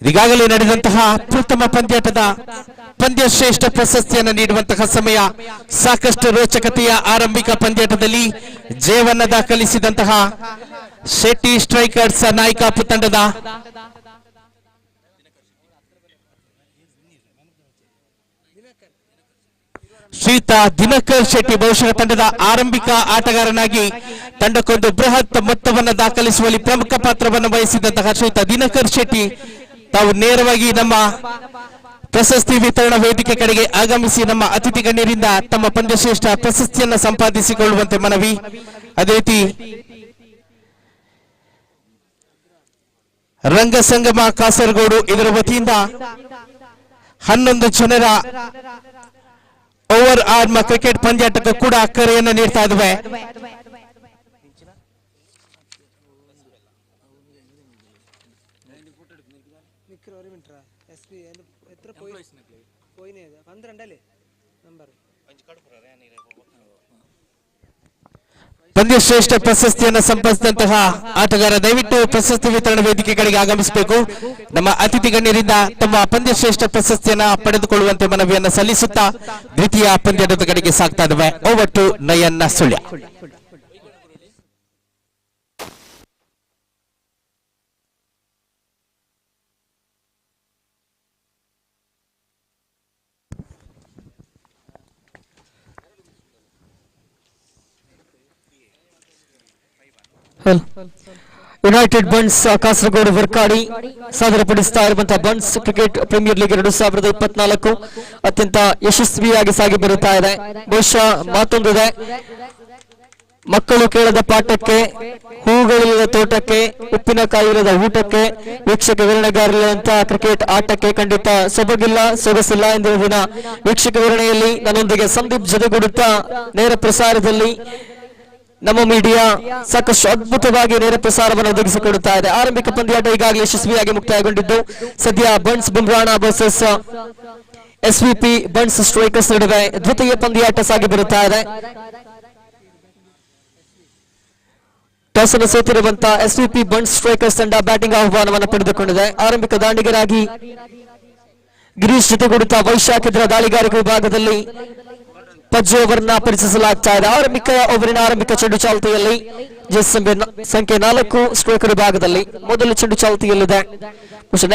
Speaker 1: ಈಗಾಗಲೇ ನಡೆದಂತಹ ಪ್ರಥಮ ಪಂದ್ಯಾಟದ ಪಂದ್ಯ ಶ್ರೇಷ್ಠ ಪ್ರಶಸ್ತಿಯನ್ನು ನೀಡುವಂತಹ ಸಮಯ. ಸಾಕಷ್ಟು ರೋಚಕತೆಯ ಆರಂಭಿಕ ಪಂದ್ಯಾಟದಲ್ಲಿ ಜಯವನ್ನ ದಾಖಲಿಸಿದಂತಹ ಶೆಟ್ಟಿ ಸ್ಟ್ರೈಕರ್ಸ್ ನಾಯಕಾಪು ತಂಡದ ಶ್ರೀಯುತ ದಿನಕರ್ ಶೆಟ್ಟಿ ಬಹುಶಃ ತಂಡದ ಆರಂಭಿಕ ಆಟಗಾರನಾಗಿ ತಂಡಕ್ಕೊಂದು ಬೃಹತ್ ಮೊತ್ತವನ್ನು ದಾಖಲಿಸುವಲ್ಲಿ ಪ್ರಮುಖ ಪಾತ್ರವನ್ನು ವಹಿಸಿದಂತಹ ಶ್ರೀಯುತ ದಿನಕರ್ ಶೆಟ್ಟಿ ತಾವು ನೇರವಾಗಿ ನಮ್ಮ ಪ್ರಶಸ್ತಿ ವಿತರಣಾ ವೇದಿಕೆ ಕಡೆಗೆ ಆಗಮಿಸಿ ನಮ್ಮ ಅತಿಥಿ ಗಣ್ಯರಿಂದ ತಮ್ಮ ಪಂದ್ಯಶ್ರೇಷ್ಠ ಪ್ರಶಸ್ತಿಯನ್ನು ಸಂಪಾದಿಸಿಕೊಳ್ಳುವಂತೆ ಮನವಿ. ಅದೇ ರೀತಿ ರಂಗಸಂಗಮ ಕಾಸರಗೋಡು ಇದರ ವತಿಯಿಂದ 11 ಜನರ ಓವರ್ ಆರ್ಮ್ ಕ್ರಿಕೆಟ್ ಪಂದ್ಯಾಟಕ್ಕೂ ಕೂಡ ಕರೆಯನ್ನು ನೀಡ್ತಾ ಇದ್ದೇವೆ. ಪಂದ್ಯಶ್ರೇಷ್ಠ ಪ್ರಶಸ್ತಿಯನ್ನು ಸಂಪಾದಿಸಿದಂತಹ ಆಟಗಾರ ದಯವಿಟ್ಟು ಪ್ರಶಸ್ತಿ ವಿತರಣಾ ವೇದಿಕೆ ಕಡೆಗೆ ಆಗಮಿಸಬೇಕು. ನಮ್ಮ ಅತಿಥಿ ಗಣ್ಯರಿಂದ ತಮ್ಮ ಪಂದ್ಯಶ್ರೇಷ್ಠ ಪ್ರಶಸ್ತಿಯನ್ನ ಪಡೆದುಕೊಳ್ಳುವಂತೆ ಮನವಿಯನ್ನು ಸಲ್ಲಿಸುತ್ತಾ ದ್ವಿತೀಯ ಪಂದ್ಯದ ಕಡೆಗೆ ಸಾಗ್ತಾ ಇದ್ದೇವೆ. Over to Nayan Sullia.
Speaker 2: United Bunts Kasaragod Vorkady ಸಾದರಪಡಿಸ್ತಾ ಇರುವಂತಹ ಬನ್ಸ್ ಕ್ರಿಕೆಟ್ ಪ್ರೀಮಿಯರ್ ಲೀಗ್ 2024 ಅತ್ಯಂತ ಯಶಸ್ವಿಯಾಗಿ ಸಾಗಿ ಬರುತ್ತಾ ಇದೆ. ಬಹುಶಃ ಮಾತೊಂದಿದೆ, ಮಕ್ಕಳು ಕೇಳದ ಪಾಠಕ್ಕೆ, ಹೂಗಳಿಲ್ಲದ ತೋಟಕ್ಕೆ, ಉಪ್ಪಿನಕಾಯಿ ಇಲ್ಲದ ಊಟಕ್ಕೆ, ವೀಕ್ಷಕ ವಿವರಣೆಗಾರರಂತಹ ಕ್ರಿಕೆಟ್ ಆಟಕ್ಕೆ ಖಂಡಿತ ಸೊಬಗಿಲ್ಲ, ಸೊಗಸಿಲ್ಲ ಎಂದಿನ ದಿನ ವೀಕ್ಷಕ ವಿವರಣೆಯಲ್ಲಿ ನನ್ನೊಂದಿಗೆ ಸಂದೀಪ್ ಜೊತೆಗೂಡುತ್ತಾ ನೇರ ಪ್ರಸಾರದಲ್ಲಿ ನಮ್ಮ ಮೀಡಿಯಾ ಸಾಕಷ್ಟು ಅದ್ಭುತವಾಗಿ ನೇರ ಪ್ರಸಾರವನ್ನು ಒದಗಿಸಿಕೊಡುತ್ತಾ ಇದೆ. ಆರಂಭಿಕ ಪಂದ್ಯಾಟ ಈಗಾಗಲೇ ಯಶಸ್ವಿಯಾಗಿ ಮುಕ್ತಾಯಗೊಂಡಿದ್ದು ಸದ್ಯ Bunts Bumrana versus SVP Bunts strikers ನಡುವೆ ದ್ವಿತೀಯ ಪಂದ್ಯಾಟ ಸಾಗಿ ಬರುತ್ತಾ ಇದೆ. ಟಾಸ್ ಅನ್ನು ಸೋತಿರುವಂತಹ ಎಸ್ವಿಪಿ ಬನ್ಸ್ ಸ್ಟ್ರೈಕರ್ಸ್ ತಂಡ ಬ್ಯಾಟಿಂಗ್ ಆಹ್ವಾನವನ್ನು ಪಡೆದುಕೊಂಡಿದೆ. ಆರಂಭಿಕ ದಾಂಡಿಗರಾಗಿ ಗಿರೀಶ್ ಜೊತೆಗೂಡುತ್ತಾ ವೈಶಾಖ್ ಇದರ ದಾಳಿಗಾರಿಕೆ ವಿಭಾಗದಲ್ಲಿ ಪಜ್ಜು ಅವರನ್ನ ಪರಿಚಯಿಸಲಾಗ್ತಾ ಇದೆ. ಓವರಿನ ಆರಂಭಿಕ ಚೆಂಡು ಚಾಲ್ತಿಯಲ್ಲಿ ಸಂಖ್ಯೆ 4 ಸ್ಟ್ರೈಕರ್ ವಿಭಾಗದಲ್ಲಿ ಮೊದಲ ಚೆಂಡು ಚಾಲ್ತಿಯಲ್ಲಿದೆ.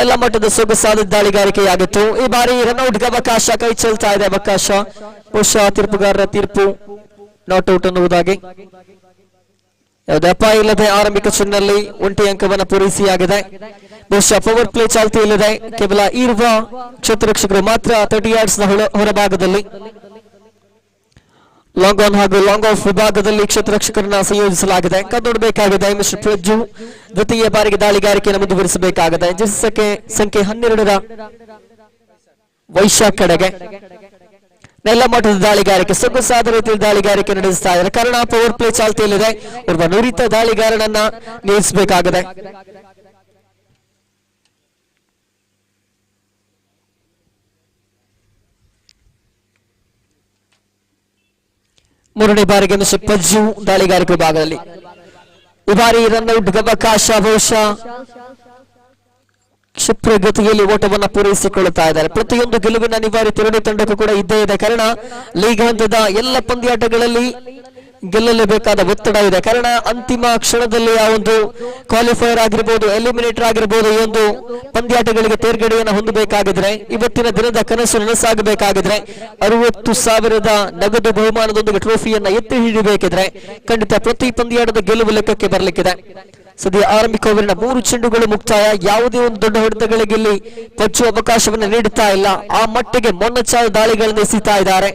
Speaker 2: ಎಲ್ಲ ಮಟ್ಟದ ಸೊಗಸಾದ ದಾಳಿಗಾರಿಕೆಯಾಗಿತ್ತು. ಈ ಬಾರಿ ರನ್ಔಟ್ಗೆ ಅವಕಾಶ ಕೈ ಚೆಲ್ತಾ ಇದೆ. ಅವಕಾಶ ಬಹುಶಃ ತೀರ್ಪುಗಾರರ ತೀರ್ಪು ನಾಟ್ ಔಟ್ ಅನ್ನುವುದಾಗಿ. ಯಾವುದೇ ಅಪಾಯ ಇಲ್ಲದೆ ಆರಂಭಿಕ ಚೆಂಡಿನಲ್ಲಿ 1 ಅಂಕವನ್ನು ಪೂರೈಸಿಯಾಗಿದೆ. ಬಹುಶಃ ಪವರ್ ಪ್ಲೇ ಚಾಲ್ತಿಯಲ್ಲಿದೆ. ಕೇವಲ ಇರುವ ಕ್ಷೇತ್ರರಕ್ಷಕರು ಮಾತ್ರ 30 ಯಾರ್ಡ್ಸ್ ನ ಹೊರಭಾಗದಲ್ಲಿ ಲಾಂಗ್ ಆನ್ ಹಾಗೂ ಲಾಂಗ್ ಆಫ್ ವಿಭಾಗದಲ್ಲಿ ಕ್ಷೇತ್ರರಕ್ಷಕರನ್ನ ಸಂಯೋಜಿಸಲಾಗಿದೆ. ನೋಡಬೇಕಾಗಿದೆ ಮಿಸ್ಟರ್ ಪ್ರಜ್ಜು ದ್ವಿತೀಯ ಬಾರಿಗೆ ದಾಳಿಗಾರಿಕೆಯನ್ನು ಮುಂದುವರಿಸಬೇಕಾಗಿದೆ. ಸಂಖ್ಯೆ 12ರ ವೈಶಾಖ್ ಕಡೆಗೆ ನೆಲ ಮಟ್ಟದ ದಾಳಿಗಾರಿಕೆ, ಸೊಗಸಾದ ರೀತಿಯಲ್ಲಿ ದಾಳಿಗಾರಿಕೆ ನಡೆಸ್ತಾ ಇದ್ದಾರೆ. ಕಾರಣ ಪವರ್ ಪ್ಲೇ ಚಾಲ್ತಿಯಲ್ಲಿದೆ. ಒಬ್ಬ ನುರಿತ ದಾಳಿಗಾರನನ್ನ ನಿಲ್ಲಿಸಬೇಕಾಗಿದೆ. ಮೂರನೇ ಬಾರಿಗೆ ಮಿಸ್ಟರ್ ಪಜ್ಜು ದಾಳಿಗಾರಿಕೆ ವಿಭಾಗದಲ್ಲಿ ಈ ಬಾರಿ ರನ್ಔಟ್ ಅವಕಾಶ. ಬಹುಶಃ ಕ್ಷಿಪ್ರ ಗತಿಯಲ್ಲಿ ಓಟವನ್ನು ಪೂರೈಸಿಕೊಳ್ಳುತ್ತಾ ಇದ್ದಾರೆ. ಪ್ರತಿಯೊಂದು ಗೆಲುವಿನ ಅನಿವಾರ್ಯತೆ ಎರಡೂ ತಂಡಕ್ಕೂ ಕೂಡ ಇದ್ದೇ ಇದೆ. ಕಾರಣ ಲೀಗ್ ಹಂತದ ಎಲ್ಲ ಪಂದ್ಯಾಟಗಳಲ್ಲಿ ಗೆಲ್ಲಲೇಬೇಕಾದ ಒತ್ತಡ ಇದೆ. ಕಾರಣ ಅಂತಿಮ ಕ್ಷಣದಲ್ಲಿ ಆ ಒಂದು ಕ್ವಾಲಿಫೈಯರ್ ಆಗಿರ್ಬೋದು, ಎಲಿಮಿನೇಟರ್ ಆಗಿರ್ಬೋದು, ಈ ಒಂದು ಪಂದ್ಯಾಟಗಳಿಗೆ ತೇರ್ಗಡೆಯನ್ನು ಹೊಂದಬೇಕಾಗಿದ್ರೆ, ಇವತ್ತಿನ ದಿನದ ಕನಸು ನನಸಾಗಬೇಕಾಗಿದ್ರೆ, 60,000 ನಗದು ಬಹುಮಾನದೊಂದಿಗೆ ಟ್ರೋಫಿಯನ್ನ ಎತ್ತಿ ಹಿಡಿಯಬೇಕಿದ್ರೆ ಖಂಡಿತ ಪ್ರತಿ ಪಂದ್ಯಾಟದ ಗೆಲುವು ಲೆಕ್ಕಕ್ಕೆ ಬರಲಿಕ್ಕಿದೆ. ಸದ್ಯ ಆರಂಭಿಕ ಓವರಿನ 3 ಚೆಂಡುಗಳು ಮುಕ್ತಾಯ. ಯಾವುದೇ ಒಂದು ದೊಡ್ಡ ಹೊಡೆತಗಳಿಗೆ ಇಲ್ಲಿ ಪಚ್ಚು ಅವಕಾಶವನ್ನು ನೀಡುತ್ತಾ ಇಲ್ಲ. ಆ ಮಟ್ಟಿಗೆ ಮೊನ್ನಚಾದ ದಾಳಿಗಳನ್ನು ಎಸೀತಾ ಇದ್ದಾರೆ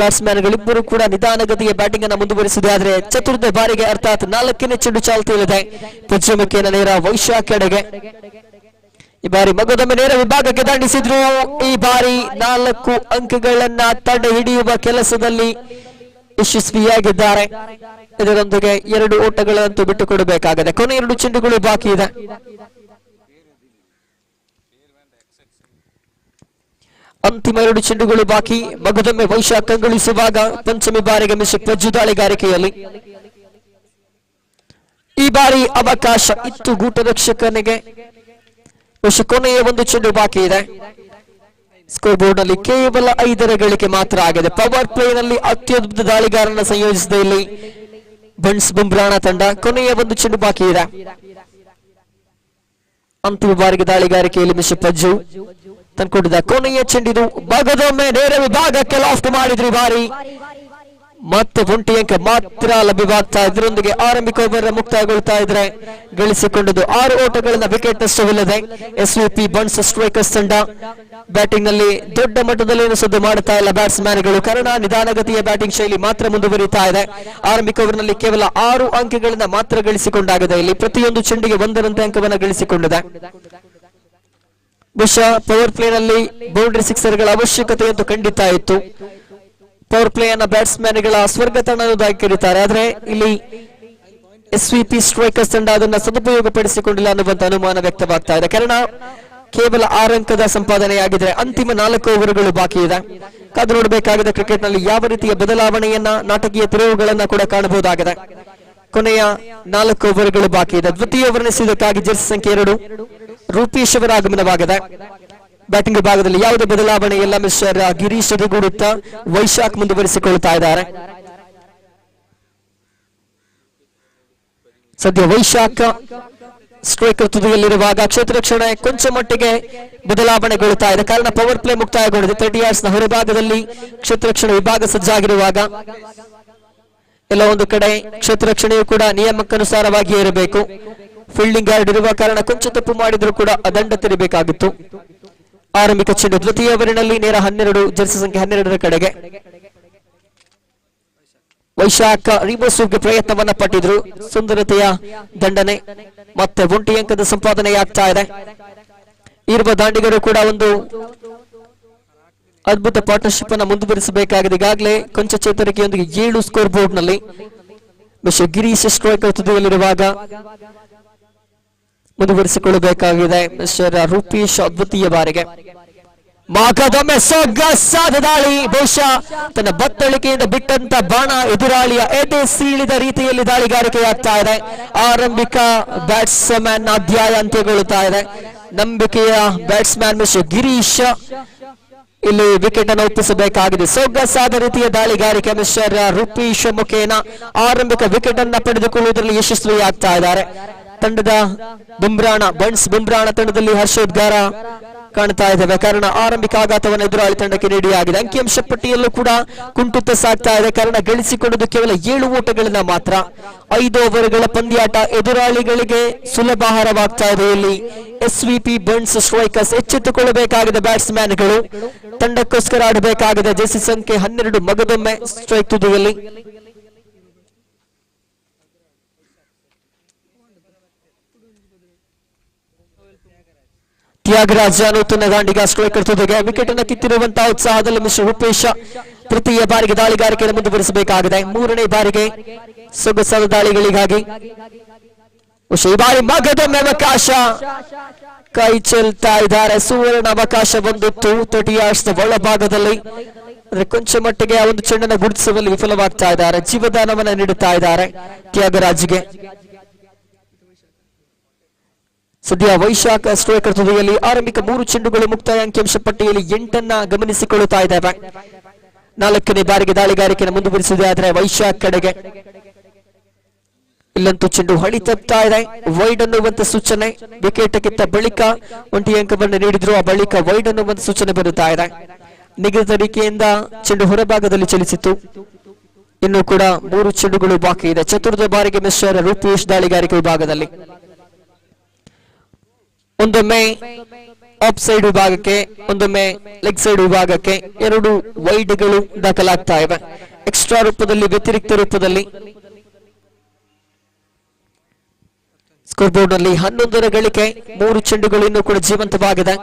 Speaker 2: ಬ್ಯಾಟ್ಸ್ಮನ್ ಗಳಿಬ್ಬರು ಕೂಡ. ನಿಧಾನಗತಿಯ ಬ್ಯಾಟಿಂಗ್ ಅನ್ನು ಮುಂದುವರಿಸಿದೆ. ಆದರೆ ಚತುರ್ಥ ಬಾರಿಗೆ ಅರ್ಥಾತ್ 4ನೇ ಚೆಂಡು ಚಾಲ್ತಿಯಲ್ಲಿದೆ. ಪಶ್ಚಿಮಕ್ಕಿನ ನೇರ ವೈಶಾಖ್ ಕಡೆಗೆ ಈ ಬಾರಿ ಮಗದೊಮ್ಮೆ ನೇರ ವಿಭಾಗಕ್ಕೆ ದಂಡಿಸಿದ್ರು. ಈ ಬಾರಿ 4 ಅಂಕಗಳನ್ನ ತಡೆ ಹಿಡಿಯುವ ಕೆಲಸದಲ್ಲಿ ಯಶಸ್ವಿಯಾಗಿದ್ದಾರೆ. ಇದರೊಂದಿಗೆ 2 ಓಟಗಳಂತೂ ಬಿಟ್ಟುಕೊಡಬೇಕಾಗಿದೆ. ಕೊನೆ 2 ಚೆಂಡುಗಳು ಬಾಕಿ ಇದೆ. ಅಂತಿಮ 2 ಚೆಂಡುಗಳು ಬಾಕಿ. ಮಗದೊಮ್ಮೆ ವೈಶಾಖ್ ಕಂಗೊಳಿಸುವಾಗ ಪಂಚಮಿ ಬಾರಿಗೆ ಮಿಸ್ಟರ್ ಪಜ್ಜು ದಾಳಿಗಾರಿಕೆಯಲ್ಲಿ ಈ ಬಾರಿ ಅವಕಾಶ ಇತ್ತು ಗೂಟ ರಕ್ಷಕನಿಗೆ. ಕೊನೆಯ 1 ಚೆಂಡು ಬಾಕಿ ಇದೆ. ಸ್ಕೋರ್ ಬೋರ್ಡ್ ನಲ್ಲಿ ಕೇವಲ 5 ಗಳಿಕೆ ಮಾತ್ರ ಆಗಿದೆ. ಪವರ್ ಪ್ಲೇ ನಲ್ಲಿ ಅತ್ಯದ್ಭುತ ದಾಳಿಗಾರನ ಸಂಯೋಜಿಸಿದ ಇಲ್ಲಿ ಬನ್ಸ್ ಬುಮ್ರಾಣ ತಂಡ. ಕೊನೆಯ ಒಂದು ಚೆಂಡು ಬಾಕಿ ಇದೆ. ಅಂತಿಮ ಬಾರಿಗೆ ದಾಳಿಗಾರಿಕೆಯಲ್ಲಿ ಮಿಸ್ಟರ್ ಪಜ್ಜು ತಂದ್ಕೊಂಡಿದ್ದ ಕೊನೆಯ ಚೆಂಡಿದು ಭಾಗದೊಮ್ಮೆ ನೇರ ವಿಭಾಗಕ್ಕೆ ಲಾಫ್ಟ್ ಮಾಡಿದ್ರಿ ಬಾರಿ. ಮತ್ತೆ 1 ಅಂಕ ಮಾತ್ರ ಲಭ್ಯವಾಗ್ತಾ ಇದರೊಂದಿಗೆ ಆರಂಭಿಕ ಓವರ್ ಮುಕ್ತಾಯಗೊಳ್ತಾ ಇದ್ರೆ ಗಳಿಸಿಕೊಂಡದ್ದು 6 ಓಟಗಳನ್ನ ವಿಕೆಟ್ ನಷ್ಟವಿಲ್ಲದೆ ಎಸ್ವಿಪಿ ಬನ್ಸ್ ಸ್ಟ್ರೈಕರ್ಸ್ ತಂಡ. ಬ್ಯಾಟಿಂಗ್ ನಲ್ಲಿ ದೊಡ್ಡ ಮಟ್ಟದಲ್ಲಿ ಏನು ಸುದ್ದು ಮಾಡುತ್ತಾ ಇಲ್ಲ ಬ್ಯಾಟ್ಸ್ಮನ್ ಗಳು, ಕಾರಣ ನಿಧಾನಗತಿಯ ಬ್ಯಾಟಿಂಗ್ ಶೈಲಿ ಮಾತ್ರ ಮುಂದುವರಿತಾ ಇದೆ. ಆರಂಭಿಕ ಓವರ್ ನಲ್ಲಿ ಕೇವಲ 6 ಅಂಕಗಳನ್ನ ಮಾತ್ರ ಗಳಿಸಿಕೊಂಡಾಗಿದೆ. ಇಲ್ಲಿ ಪ್ರತಿಯೊಂದು ಚೆಂಡಿಗೆ 1ರಂತೆ ಅಂಕವನ್ನ ಗಳಿಸಿಕೊಂಡಿದೆ. ಬಹುಶಃ ಪವರ್ ಪ್ಲೇ ನಲ್ಲಿ ಬೌಂಡ್ರಿ ಸಿಕ್ಸರ್ಗಳ ಅವಶ್ಯಕತೆ ಅಂತೂ ಖಂಡಿತ ಇತ್ತು. ಪವರ್ ಪ್ಲೇ ಅನ್ನ ಬ್ಯಾಟ್ಸ್ಮನ್ ಗಳ ಸ್ವರ್ಗ ತಂಡ ಕರೀತಾರೆ. ಆದ್ರೆ ಇಲ್ಲಿ ಎಸ್ವಿಪಿ ಸ್ಟ್ರೈಕರ್ಸ್ ತಂಡ ಅದನ್ನ ಸದುಪಯೋಗ ಪಡಿಸಿಕೊಂಡಿಲ್ಲ ಅನ್ನುವಂತ ಅನುಮಾನ ವ್ಯಕ್ತವಾಗ್ತಾ ಇದೆ. ಕಾರಣ ಕೇವಲ 6 ಅಂಕದ ಸಂಪಾದನೆಯಾಗಿದ್ರೆ ಅಂತಿಮ 4 ಓವರ್ಗಳು ಬಾಕಿ ಇದೆ. ಕಾದು ನೋಡಬೇಕಾಗಿದೆ ಕ್ರಿಕೆಟ್ ನಲ್ಲಿ ಯಾವ ರೀತಿಯ ಬದಲಾವಣೆಯನ್ನ, ನಾಟಕೀಯ ತಿರುವುಗಳನ್ನ ಕೂಡ ಕಾಣಬಹುದಾಗಿದೆ. ಕೊನೆಯ 4 ಓವರ್ಗಳು ಬಾಕಿ ಇದೆ. ದ್ವಿತೀಯ ಓವರ್ ಎಸೆಯುವುದಕ್ಕಾಗಿ ಜರ್ಸಿ ಸಂಖ್ಯೆ 2 ರೂಪೇಶ್ ಅವರ ಆಗಮನವಾಗಿದೆ. ಬ್ಯಾಟಿಂಗ್ ವಿಭಾಗದಲ್ಲಿ ಯಾವುದೇ ಬದಲಾವಣೆ ಇಲ್ಲ. ಮಿಸ್ಟರ್ ಗಿರೀಶ್ ಜೊತೆಗೂಡುತ್ತಾ ವೈಶಾಖ್ ಮುಂದುವರಿಸಿಕೊಳ್ತಾ ಇದ್ದಾರೆ. ಸದ್ಯ ವೈಶಾಖ್ ಸ್ಟ್ರೈಕರ್ ತುದಿಯಲ್ಲಿರುವಾಗ ಕ್ಷೇತ್ರ ರಕ್ಷಣೆ ಕೊಂಚ ಮಟ್ಟಿಗೆ ಬದಲಾವಣೆಗೊಳ್ಳುತ್ತಾ ಇದೆ. ಕಾರಣ ಪವರ್ ಪ್ಲೇ ಮುಕ್ತಾಯಗೊಂಡಿದೆ. 30 yards ನ ಹೊರಭಾಗದಲ್ಲಿ ಕ್ಷೇತ್ರ ರಕ್ಷಣೆ ವಿಭಾಗ ಸಜ್ಜಾಗಿರುವಾಗ ಎಲ್ಲ ಒಂದು ಕಡೆ ಕ್ಷೇತ್ರ ರಕ್ಷಣೆಯು ಕೂಡ ನಿಯಮಕ್ಕನುಸಾರವಾಗಿಯೇ ಇರಬೇಕು. ಫೀಲ್ಡಿಂಗ್ ಗಾರ್ಡ್ ಇರುವ ಕಾರಣ ಕೊಂಚ ತಪ್ಪು ಮಾಡಿದ್ರು ಕೂಡ ಅದಂಡ ತೆರಬೇಕಾಗಿತ್ತು. ಆರಂಭಿಕ ಚೆಂಡು ದ್ವಿತೀಯ ಓವರಿನಲ್ಲಿ ನೇರ 12 ಜರ್ಸಿ ಸಂಖ್ಯೆ 12ರ ಕಡೆಗೆ. ವೈಶಾಖ ರಿಮೋಸಿವ್ಗೆ ಪ್ರಯತ್ನವನ್ನ ಪಟ್ಟಿದ್ರು. ಸುಂದರತೆಯ ದಂಡನೆ ಮತ್ತೆ 1 ಅಂಕದ ಸಂಪಾದನೆಯಾಗ್ತಾ ಇದೆ. ಇರುವ ದಾಂಡಿಗರು ಕೂಡ ಒಂದು ಅದ್ಭುತ ಪಾರ್ಟ್ನರ್ಶಿಪ್ ಅನ್ನು ಮುಂದುವರಿಸಬೇಕಾಗಿದೆ. ಈಗಾಗಲೇ ಕೊಂಚ ಚೇತರಿಕೆಯೊಂದಿಗೆ 7 ಸ್ಕೋರ್ ಬೋರ್ಡ್ ನಲ್ಲಿ ಮಿಸ್ಟರ್ ಗಿರೀಶ್ ಸ್ಟ್ರೈಕರ್ ತುದಿಯಲ್ಲಿರುವಾಗ ಮುಂದುವರಿಸಿಕೊಳ್ಳಬೇಕಾಗಿದೆ. ಮಿಸ್ಟರ್ ರೂಪೇಶ್ ದ್ವಿತೀಯ ಬಾರಿಗೆ ಮಗದೊಮ್ಮೆ ಸೊಗಸಾದ ದಾಳಿ. ಬಹುಶಃ ತನ್ನ ಬತ್ತಳಿಕೆಯಿಂದ ಬಿಟ್ಟಂತ ಬಾಣ ಎದುರಾಳಿಯ ಎದೆ ಸೀಳಿದ ರೀತಿಯಲ್ಲಿ ದಾಳಿಗಾರಿಕೆಯಾಗ್ತಾ ಇದೆ. ಆರಂಭಿಕ ಬ್ಯಾಟ್ಸ್ಮನ್ ಅಧ್ಯಾಯ ಅಂತ್ಯಗೊಳ್ಳುತ್ತಾ ಇದೆ. ನಂಬಿಕೆಯ ಬ್ಯಾಟ್ಸ್ಮನ್ ಮಿಸ್ಟರ್ ಗಿರೀಶ್ ಇಲ್ಲಿ ವಿಕೆಟ್ ಅನ್ನು ಒಪ್ಪಿಸಬೇಕಾಗಿದೆ. ಸೊಗಸಾದ ರೀತಿಯ ದಾಳಿಗಾರಿಕೆ ಮಿಸ್ಟರ್ ರೂಪೇಶ್ ಮುಖೇನ ಆರಂಭಿಕ ವಿಕೆಟ್ ಅನ್ನ ಪಡೆದುಕೊಳ್ಳುವುದರಲ್ಲಿ ಯಶಸ್ವಿಯಾಗ್ತಾ ಇದ್ದಾರೆ. ತಂಡದ ಬನ್ಸ್ ಬುಮ್ರಾಣ ತಂಡದಲ್ಲಿ ಹರ್ಷೋದ್ಗಾರ ಕಾಣ್ತಾ ಇದ್ದೇವೆ. ಕಾರಣ ಆರಂಭಿಕ ಆಘಾತವನ್ನು ಎದುರಾಳಿ ತಂಡಕ್ಕೆ ನೀಡಿಯಾಗಿದೆ. ಅಂಕಿಅಂಶ ಪಟ್ಟಿಯಲ್ಲೂ ಕೂಡ ಕುಂಠಿತ ಸಾಗ್ತಾ ಇದೆ. ಕಾರಣ ಗಳಿಸಿಕೊಂಡದ್ದು ಕೇವಲ 7 ಓಟಗಳನ್ನ ಮಾತ್ರ. 5 ಓವರ್ಗಳ ಪಂದ್ಯಾಟ ಎದುರಾಳಿಗಳಿಗೆ ಸುಲಭ ಆಹಾರವಾಗ್ತಾ ಇದೆ. ಇಲ್ಲಿ ಎಸ್ವಿಪಿ ಬನ್ಸ್ ಸ್ಟ್ರೈಕರ್ಸ್ ಎಚ್ಚೆತ್ತುಕೊಳ್ಳಬೇಕಾಗಿದೆ. ಬ್ಯಾಟ್ಸ್ಮನ್ಗಳು ತಂಡಕ್ಕೋಸ್ಕರ ಆಡಬೇಕಾಗಿದೆ. ಜೆರ್ಸಿ ಸಂಖ್ಯೆ 12 ಮಗದೊಮ್ಮೆ ಸ್ಟ್ರೈಕ್ ತುದಿಯಲ್ಲಿ. ತ್ಯಾಗರಾಜ ನೂತನ ದಾಂಡಿಗ ಸ್ಟ್ರೈಕರ್ ತುದಿಗೆ ವಿಕೆಟ್ ಅನ್ನು ಕಿತ್ತಿರುವಂತಹ ಉತ್ಸಾಹದಲ್ಲಿ ಮಿಸ್ಟರ್ ರೂಪೇಶ್ ತೃತೀಯ ಬಾರಿಗೆ ದಾಳಿಗಾರಿಕೆಯನ್ನು ಮುಂದುವರಿಸಬೇಕಾಗಿದೆ. 3ನೇ ಬಾರಿಗೆ ಸೊಗಸಾದ ದಾಳಿಗಳಿಗಾಗಿ ಈ ಬಾರಿ ಮಗದೊಮ್ಮೆ ಅವಕಾಶ ಕೈ ಚೆಲ್ತಾ ಇದ್ದಾರೆ. ಸುವರ್ಣ ಅವಕಾಶ ಬಂದಿತ್ತು 30 yards ಒಳಭಾಗದಲ್ಲಿ. ಕೊಂಚ ಮಟ್ಟಿಗೆ ಆ ಒಂದು ಚೆಂಡನ್ನು ಗುರುತಿಸುವಲ್ಲಿ ವಿಫಲವಾಗ್ತಾ ಇದ್ದಾರೆ. ಜೀವದಾನವನ್ನ ನೀಡುತ್ತಾ ಇದ್ದಾರೆ ತ್ಯಾಗರಾಜ್ಗೆ. ಸದ್ಯ ವೈಶಾಖ ಸ್ಟ್ರೈಕರ್ ತುದಿಯಲ್ಲಿ ಆರಂಭಿಕ 3 ಚೆಂಡುಗಳು ಮುಕ್ತಾಯ. ಅಂಕಿಅಂಶ ಪಟ್ಟಿಯಲ್ಲಿ 8 ಗಮನಿಸಿಕೊಳ್ಳುತ್ತಾ ಇದ್ದಾವೆ. 4ನೇ ಬಾರಿಗೆ ದಾಳಿಗಾರಿಕೆಯನ್ನು ಮುಂದುವರಿಸಿದೆ. ಆದರೆ ವೈಶಾಖ್ ಕಡೆಗೆ ಇಲ್ಲಂತೂ ಚೆಂಡು ಹಳಿ ತಪ್ತಾ ಇದೆ. ವೈಡ್ ಅನ್ನುವಂತ ಸೂಚನೆ. ವಿಕೆಟ್ ಕಿತ್ತ ಬಳಿಕ 1 ಅಂಕವನ್ನು ನೀಡಿದ್ರು. ಆ ಬಳಿಕ ವೈಡ್ ಅನ್ನುವಂತ ಸೂಚನೆ ಬರುತ್ತಾ ಇದೆ. ನಿಗದಿತ ರೀತಿಯಿಂದ ಚೆಂಡು ಹೊರಭಾಗದಲ್ಲಿ ಚಲಿಸಿತ್ತು. ಇನ್ನು ಕೂಡ 3 ಚೆಂಡುಗಳು ಬಾಕಿ ಇದೆ. ಚತುರ್ಥ ಬಾರಿಗೆ ಮಿಸ್ಟರ್ ರೂಪೇಶ್ ದಾಳಿಗಾರಿಕೆ ವಿಭಾಗದಲ್ಲಿ. ಒಂದೊಮ್ಮೆ ಆಫ್ ಸೈಡ್ ವಿಭಾಗಕ್ಕೆ, ಒಂದೊಮ್ಮೆ ಲೆಗ್ ಸೈಡ್ ವಿಭಾಗಕ್ಕೆ 2 ವೈಡ್ಗಳು ದಾಖಲಾಗ್ತಾ ಇವೆ. ಎಕ್ಸ್ಟ್ರಾ ರೂಪದಲ್ಲಿ, ವ್ಯತಿರಿಕ್ತ ರೂಪದಲ್ಲಿ. ಸ್ಕೋರ್ ಬೋರ್ಡ್ ನಲ್ಲಿ 11 ಗಳಿಕೆ. 3 ಚೆಂಡುಗಳು ಇನ್ನೂ ಕೂಡ ಜೀವಂತವಾಗಿದೆ.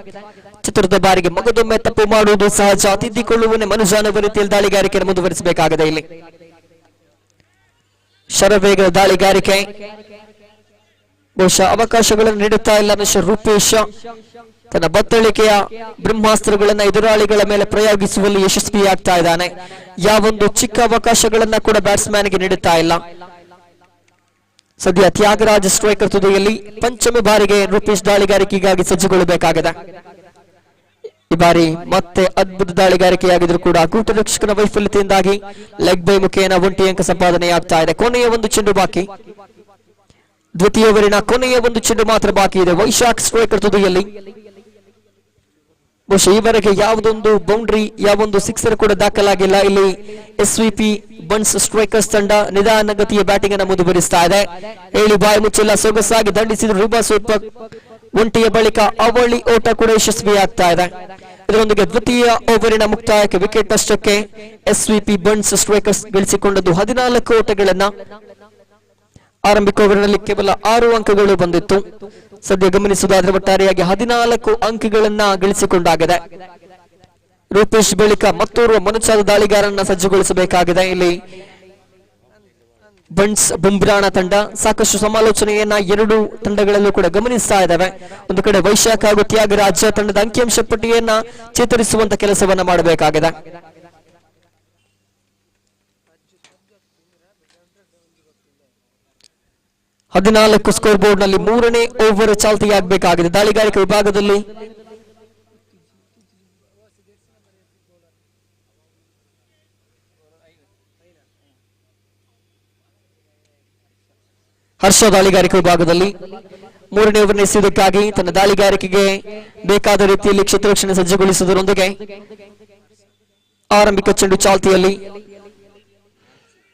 Speaker 2: ಚತುರ್ಥ ಬಾರಿಗೆ ಮಗದೊಮ್ಮೆ ತಪ್ಪು ಮಾಡುವುದು ಸಹಜ. ತಿದ್ದಿಕೊಳ್ಳುವನೇ ಮನುಜಾನುವ ರೀತಿಯಲ್ಲಿ ದಾಳಿಗಾರಿಕೆಯನ್ನು ಮುಂದುವರಿಸಬೇಕಾಗಿದೆ. ಇಲ್ಲಿ ಶರವೇಗದ ದಾಳಿಗಾರಿಕೆ. ಬಹುಶಃ ಅವಕಾಶಗಳನ್ನು ನೀಡುತ್ತಾ ಇಲ್ಲ ಮಿಸ್ಟರ್ ರೂಪೇಶ್. ತನ್ನ ಬತ್ತಳಿಕೆಯ ಬ್ರಹ್ಮಾಸ್ತ್ರಗಳನ್ನ ಎದುರಾಳಿಗಳ ಮೇಲೆ ಪ್ರಯೋಗಿಸುವಲ್ಲಿ ಯಶಸ್ವಿಯಾಗ್ತಾ ಇದ್ದಾನೆ. ಯಾವೊಂದು ಚಿಕ್ಕ ಅವಕಾಶಗಳನ್ನ ಕೂಡ ಬ್ಯಾಟ್ಸ್ಮನ್ಗೆ ನೀಡುತ್ತಾ ಇಲ್ಲ. ಸದ್ಯ ತ್ಯಾಗರಾಜ ಸ್ಟ್ರೈಕರ್ ತುದಿಯಲ್ಲಿ 5ನೇ ಬಾರಿಗೆ ರೂಪೇಶ್ ದಾಳಿಗಾರಿಕೆಗಾಗಿ ಸಜ್ಜುಗೊಳ್ಳಬೇಕಾಗಿದೆ. ಈ ಬಾರಿ ಮತ್ತೆ ಅದ್ಭುತ ದಾಳಿಗಾರಿಕೆಯಾಗಿದ್ರು ಕೂಡ ಕೂಟರಕ್ಷಕನ ವೈಫಲ್ಯತೆಯಿಂದಾಗಿ ಲೆಗ್ ಬೈ ಮುಖೇನ ಒಂಟಿ ಅಂಕ ಸಂಪಾದನೆಯಾಗ್ತಾ ಇದೆ. ಕೊನೆಯ ಒಂದು ಚೆಂಡು ಬಾಕಿ, ದ್ವಿತೀಯ ಓವರಿನ ಕೊನೆಯ ಒಂದು ಚೆಂಡು ಮಾತ್ರ ಬಾಕಿ ಇದೆ. ವೈಶಾಖ್ ಸ್ಟ್ರೈಕರ್ ತುದಿಯಲ್ಲಿ. ಬಹುಶಃ ಈವರೆಗೆ ಯಾವುದೊಂದು ಬೌಂಡ್ರಿ ಯಾವೊಂದು ಸಿಕ್ಸರ್ ಕೂಡ ದಾಖಲಾಗಿಲ್ಲ. ಇಲ್ಲಿ ಎಸ್ವಿಪಿ ಬನ್ಸ್ ಸ್ಟ್ರೈಕರ್ಸ್ ತಂಡ ನಿಧಾನಗತಿಯ ಬ್ಯಾಟಿಂಗ್ ಅನ್ನು ಮುಂದುವರಿಸ್ತಾ ಇದೆ. ಏಳಿ ಬಾಯಿ ಮುಚ್ಚೆಲ್ಲ ಸೊಗಸಾಗಿ ದಂಡಿಸಿದ್ರು ರಿಬಾ ಸೂಪರ್. ಒಂಟಿಯ ಬಳಿಕ ಅವಳಿ ಓಟ ಕೂಡ ಯಶಸ್ವಿಯಾಗ್ತಾ ಇದೆ. ಇದರೊಂದಿಗೆ ದ್ವಿತೀಯ ಓವರಿನ ಮುಕ್ತಾಯಕ್ಕೆ ವಿಕೆಟ್ ನಷ್ಟಕ್ಕೆ ಎಸ್ವಿಪಿ ಬನ್ಸ್ ಸ್ಟ್ರೈಕರ್ಸ್ ಗಳಿಸಿಕೊಂಡದ್ದು 14 ಓಟಗಳನ್ನ. ಆರಂಭಿಕ ಓವರ್ನಲ್ಲಿ ಕೇವಲ 6 ಅಂಕಗಳು ಬಂದಿತ್ತು. ಸದ್ಯ ಗಮನಿಸುವುದಾದ್ರೆ ಒಟ್ಟಾರೆಯಾಗಿ 14 ಅಂಕಗಳನ್ನ ಗಳಿಸಿಕೊಂಡಾಗಿದೆ. ರೂಪೇಶ್ ಬಳಿಕ ಮತ್ತೋರ್ವ ಮನುಷ್ಯದ ದಾಳಿಗಾರನ್ನ ಸಜ್ಜುಗೊಳಿಸಬೇಕಾಗಿದೆ. ಇಲ್ಲಿ ಬನ್ಸ್ ಬುಮ್ರಾಣ ತಂಡ ಸಾಕಷ್ಟು ಸಮಾಲೋಚನೆಯನ್ನ ಎರಡು ತಂಡಗಳಲ್ಲೂ ಕೂಡ ಗಮನಿಸ್ತಾ ಇದ್ದಾವೆ. ಒಂದು ಕಡೆ ವೈಶಾಖ ಹಾಗೂ ತ್ಯಾಗರಾಜ ತಂಡದ ಅಂಕಿಅಂಶ ಪಟ್ಟಿಯನ್ನ ಚೇತರಿಸುವಂತ ಕೆಲಸವನ್ನ ಮಾಡಬೇಕಾಗಿದೆ. ಹದಿನಾಲ್ಕು ಸ್ಕೋರ್ ಬೋರ್ಡ್ ನಲ್ಲಿ 3ನೇ ಓವರ್ ಚಾಲ್ತಿಯಾಗಬೇಕಾಗಿದೆ. ದಾಳಿಗಾರಿಕೆ ವಿಭಾಗದಲ್ಲಿ ಹರ್ಷ ದಾಳಿಗಾರಿಕೆ ವಿಭಾಗದಲ್ಲಿ 3ನೇ ಓವರ್ ಎಸೆಯುವುದಕ್ಕಾಗಿ ತನ್ನ ದಾಳಿಗಾರಿಕೆಗೆ ಬೇಕಾದ ರೀತಿಯಲ್ಲಿ ಕ್ಷೇತ್ರರಕ್ಷಣೆ ಸಜ್ಜುಗೊಳಿಸುವುದರೊಂದಿಗೆ ಆರಂಭಿಕ ಚೆಂಡು ಚಾಲ್ತಿಯಲ್ಲಿ.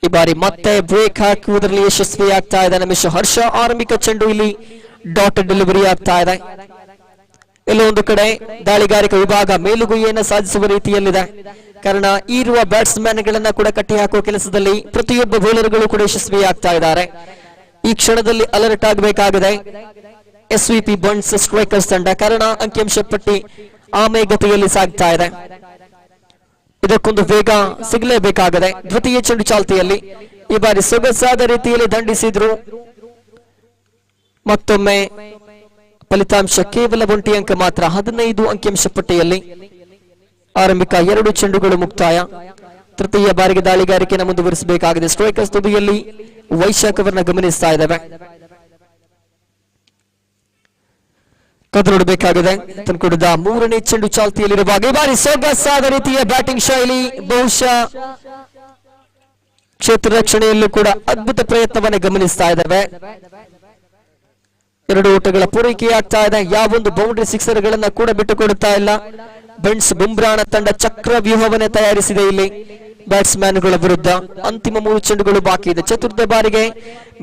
Speaker 2: ಈ ಬಾರಿ ಮತ್ತೆ ಬ್ರೇಕ್ ಹಾಕುವುದರಲ್ಲಿ ಯಶಸ್ವಿಯಾಗ್ತಾ ಇದೆ ನಮಿಷ ಹರ್ಷ. ಆರಂಭಿಕ ಚೆಂಡು ಇಲ್ಲಿ ಡಾಟ್ ಡೆಲಿವರಿ ಆಗ್ತಾ ಇದೆ. ಎಲ್ಲೋ ಒಂದು ಕಡೆ ದಾಳಿಗಾರಿಕೆ ವಿಭಾಗ ಮೇಲುಗುಯ್ಯನ್ನ ಸಾಧಿಸುವ ರೀತಿಯಲ್ಲಿದೆ. ಕಾರಣ ಇರುವ ಬ್ಯಾಟ್ಸ್ಮನ್ ಗಳನ್ನ ಕೂಡ ಕಟ್ಟಿ ಹಾಕುವ ಕೆಲಸದಲ್ಲಿ ಪ್ರತಿಯೊಬ್ಬ ಬೌಲರ್ಗಳು ಕೂಡ ಯಶಸ್ವಿಯಾಗ್ತಾ ಇದ್ದಾರೆ. ಈ ಕ್ಷಣದಲ್ಲಿ ಅಲರ್ಟ್ ಆಗಬೇಕಾಗಿದೆ ಎಸ್ವಿಪಿ ಬನ್ಸ್ ಸ್ಟ್ರೈಕರ್ಸ್ ತಂಡ. ಕಾರಣ ಅಂಕಿಅಂಶ ಪಟ್ಟಿ ಆಮೆಗತಿಯಲ್ಲಿ ಸಾಗ್ತಾ ಇದೆ. ಇದಕ್ಕೊಂದು ವೇಗ ಸಿಗಲೇಬೇಕಾಗಿದೆ. ದ್ವಿತೀಯ ಚೆಂಡು ಚಾಲ್ತಿಯಲ್ಲಿ ಈ ಬಾರಿ ಸೊಗಸಾದ ರೀತಿಯಲ್ಲಿ ದಂಡಿಸಿದ್ರು. ಮತ್ತೊಮ್ಮೆ ಫಲಿತಾಂಶ ಕೇವಲ 1 ಅಂಕ ಮಾತ್ರ. 15 ಅಂಕಿಅಂಶ ಪಟ್ಟಿಯಲ್ಲಿ ಆರಂಭಿಕ 2 ಚೆಂಡುಗಳು ಮುಕ್ತಾಯ. ತೃತೀಯ ಬಾರಿಗೆ ದಾಳಿಗಾರಿಕೆಯನ್ನು ಮುಂದುವರಿಸಬೇಕಾಗಿದೆ. ಸ್ಟ್ರೈಕರ್ಸ್ ತುದಿಯಲ್ಲಿ ವೈಶಾಖ್ ಅವರನ್ನ ಗಮನಿಸ್ತಾ ಇದ್ದಾವೆ. ಕದ್ದು ನೋಡಬೇಕಾಗಿದೆ. ತನ್ಕೊಡಿದ 3ನೇ ಚೆಂಡು ಚಾಲ್ತಿಯಲ್ಲಿರುವಾಗ ಈ ಬಾರಿ ಸೊಗಸಾದ ರೀತಿಯ ಬ್ಯಾಟಿಂಗ್ ಶೈಲಿ. ಬಹುಶಃ ಕ್ಷೇತ್ರ ರಕ್ಷಣೆಯಲ್ಲೂ ಕೂಡ ಅದ್ಭುತ ಪ್ರಯತ್ನವನ್ನ ಗಮನಿಸ್ತಾ ಇದ್ದಾವೆ. 2 ಓಟಗಳ ಪೂರೈಕೆಯಾಗ್ತಾ ಇದೆ. ಯಾವೊಂದು ಬೌಂಡ್ರಿ ಸಿಕ್ಸರ್ ಗಳನ್ನ ಕೂಡ ಬಿಟ್ಟುಕೊಡುತ್ತಾ ಇಲ್ಲ. ಬನ್ಸ್ ಬುಮ್ರಾಣ ತಂಡ ಚಕ್ರ ವ್ಯೂಹವನ್ನೇ ತಯಾರಿಸಿದೆ ಇಲ್ಲಿ ಬ್ಯಾಟ್ಸ್ಮನ್ಗಳ ವಿರುದ್ಧ. ಅಂತಿಮ 3 ಚೆಂಡುಗಳು ಬಾಕಿ ಇದೆ. ಚತುರ್ಥ ಬಾರಿಗೆ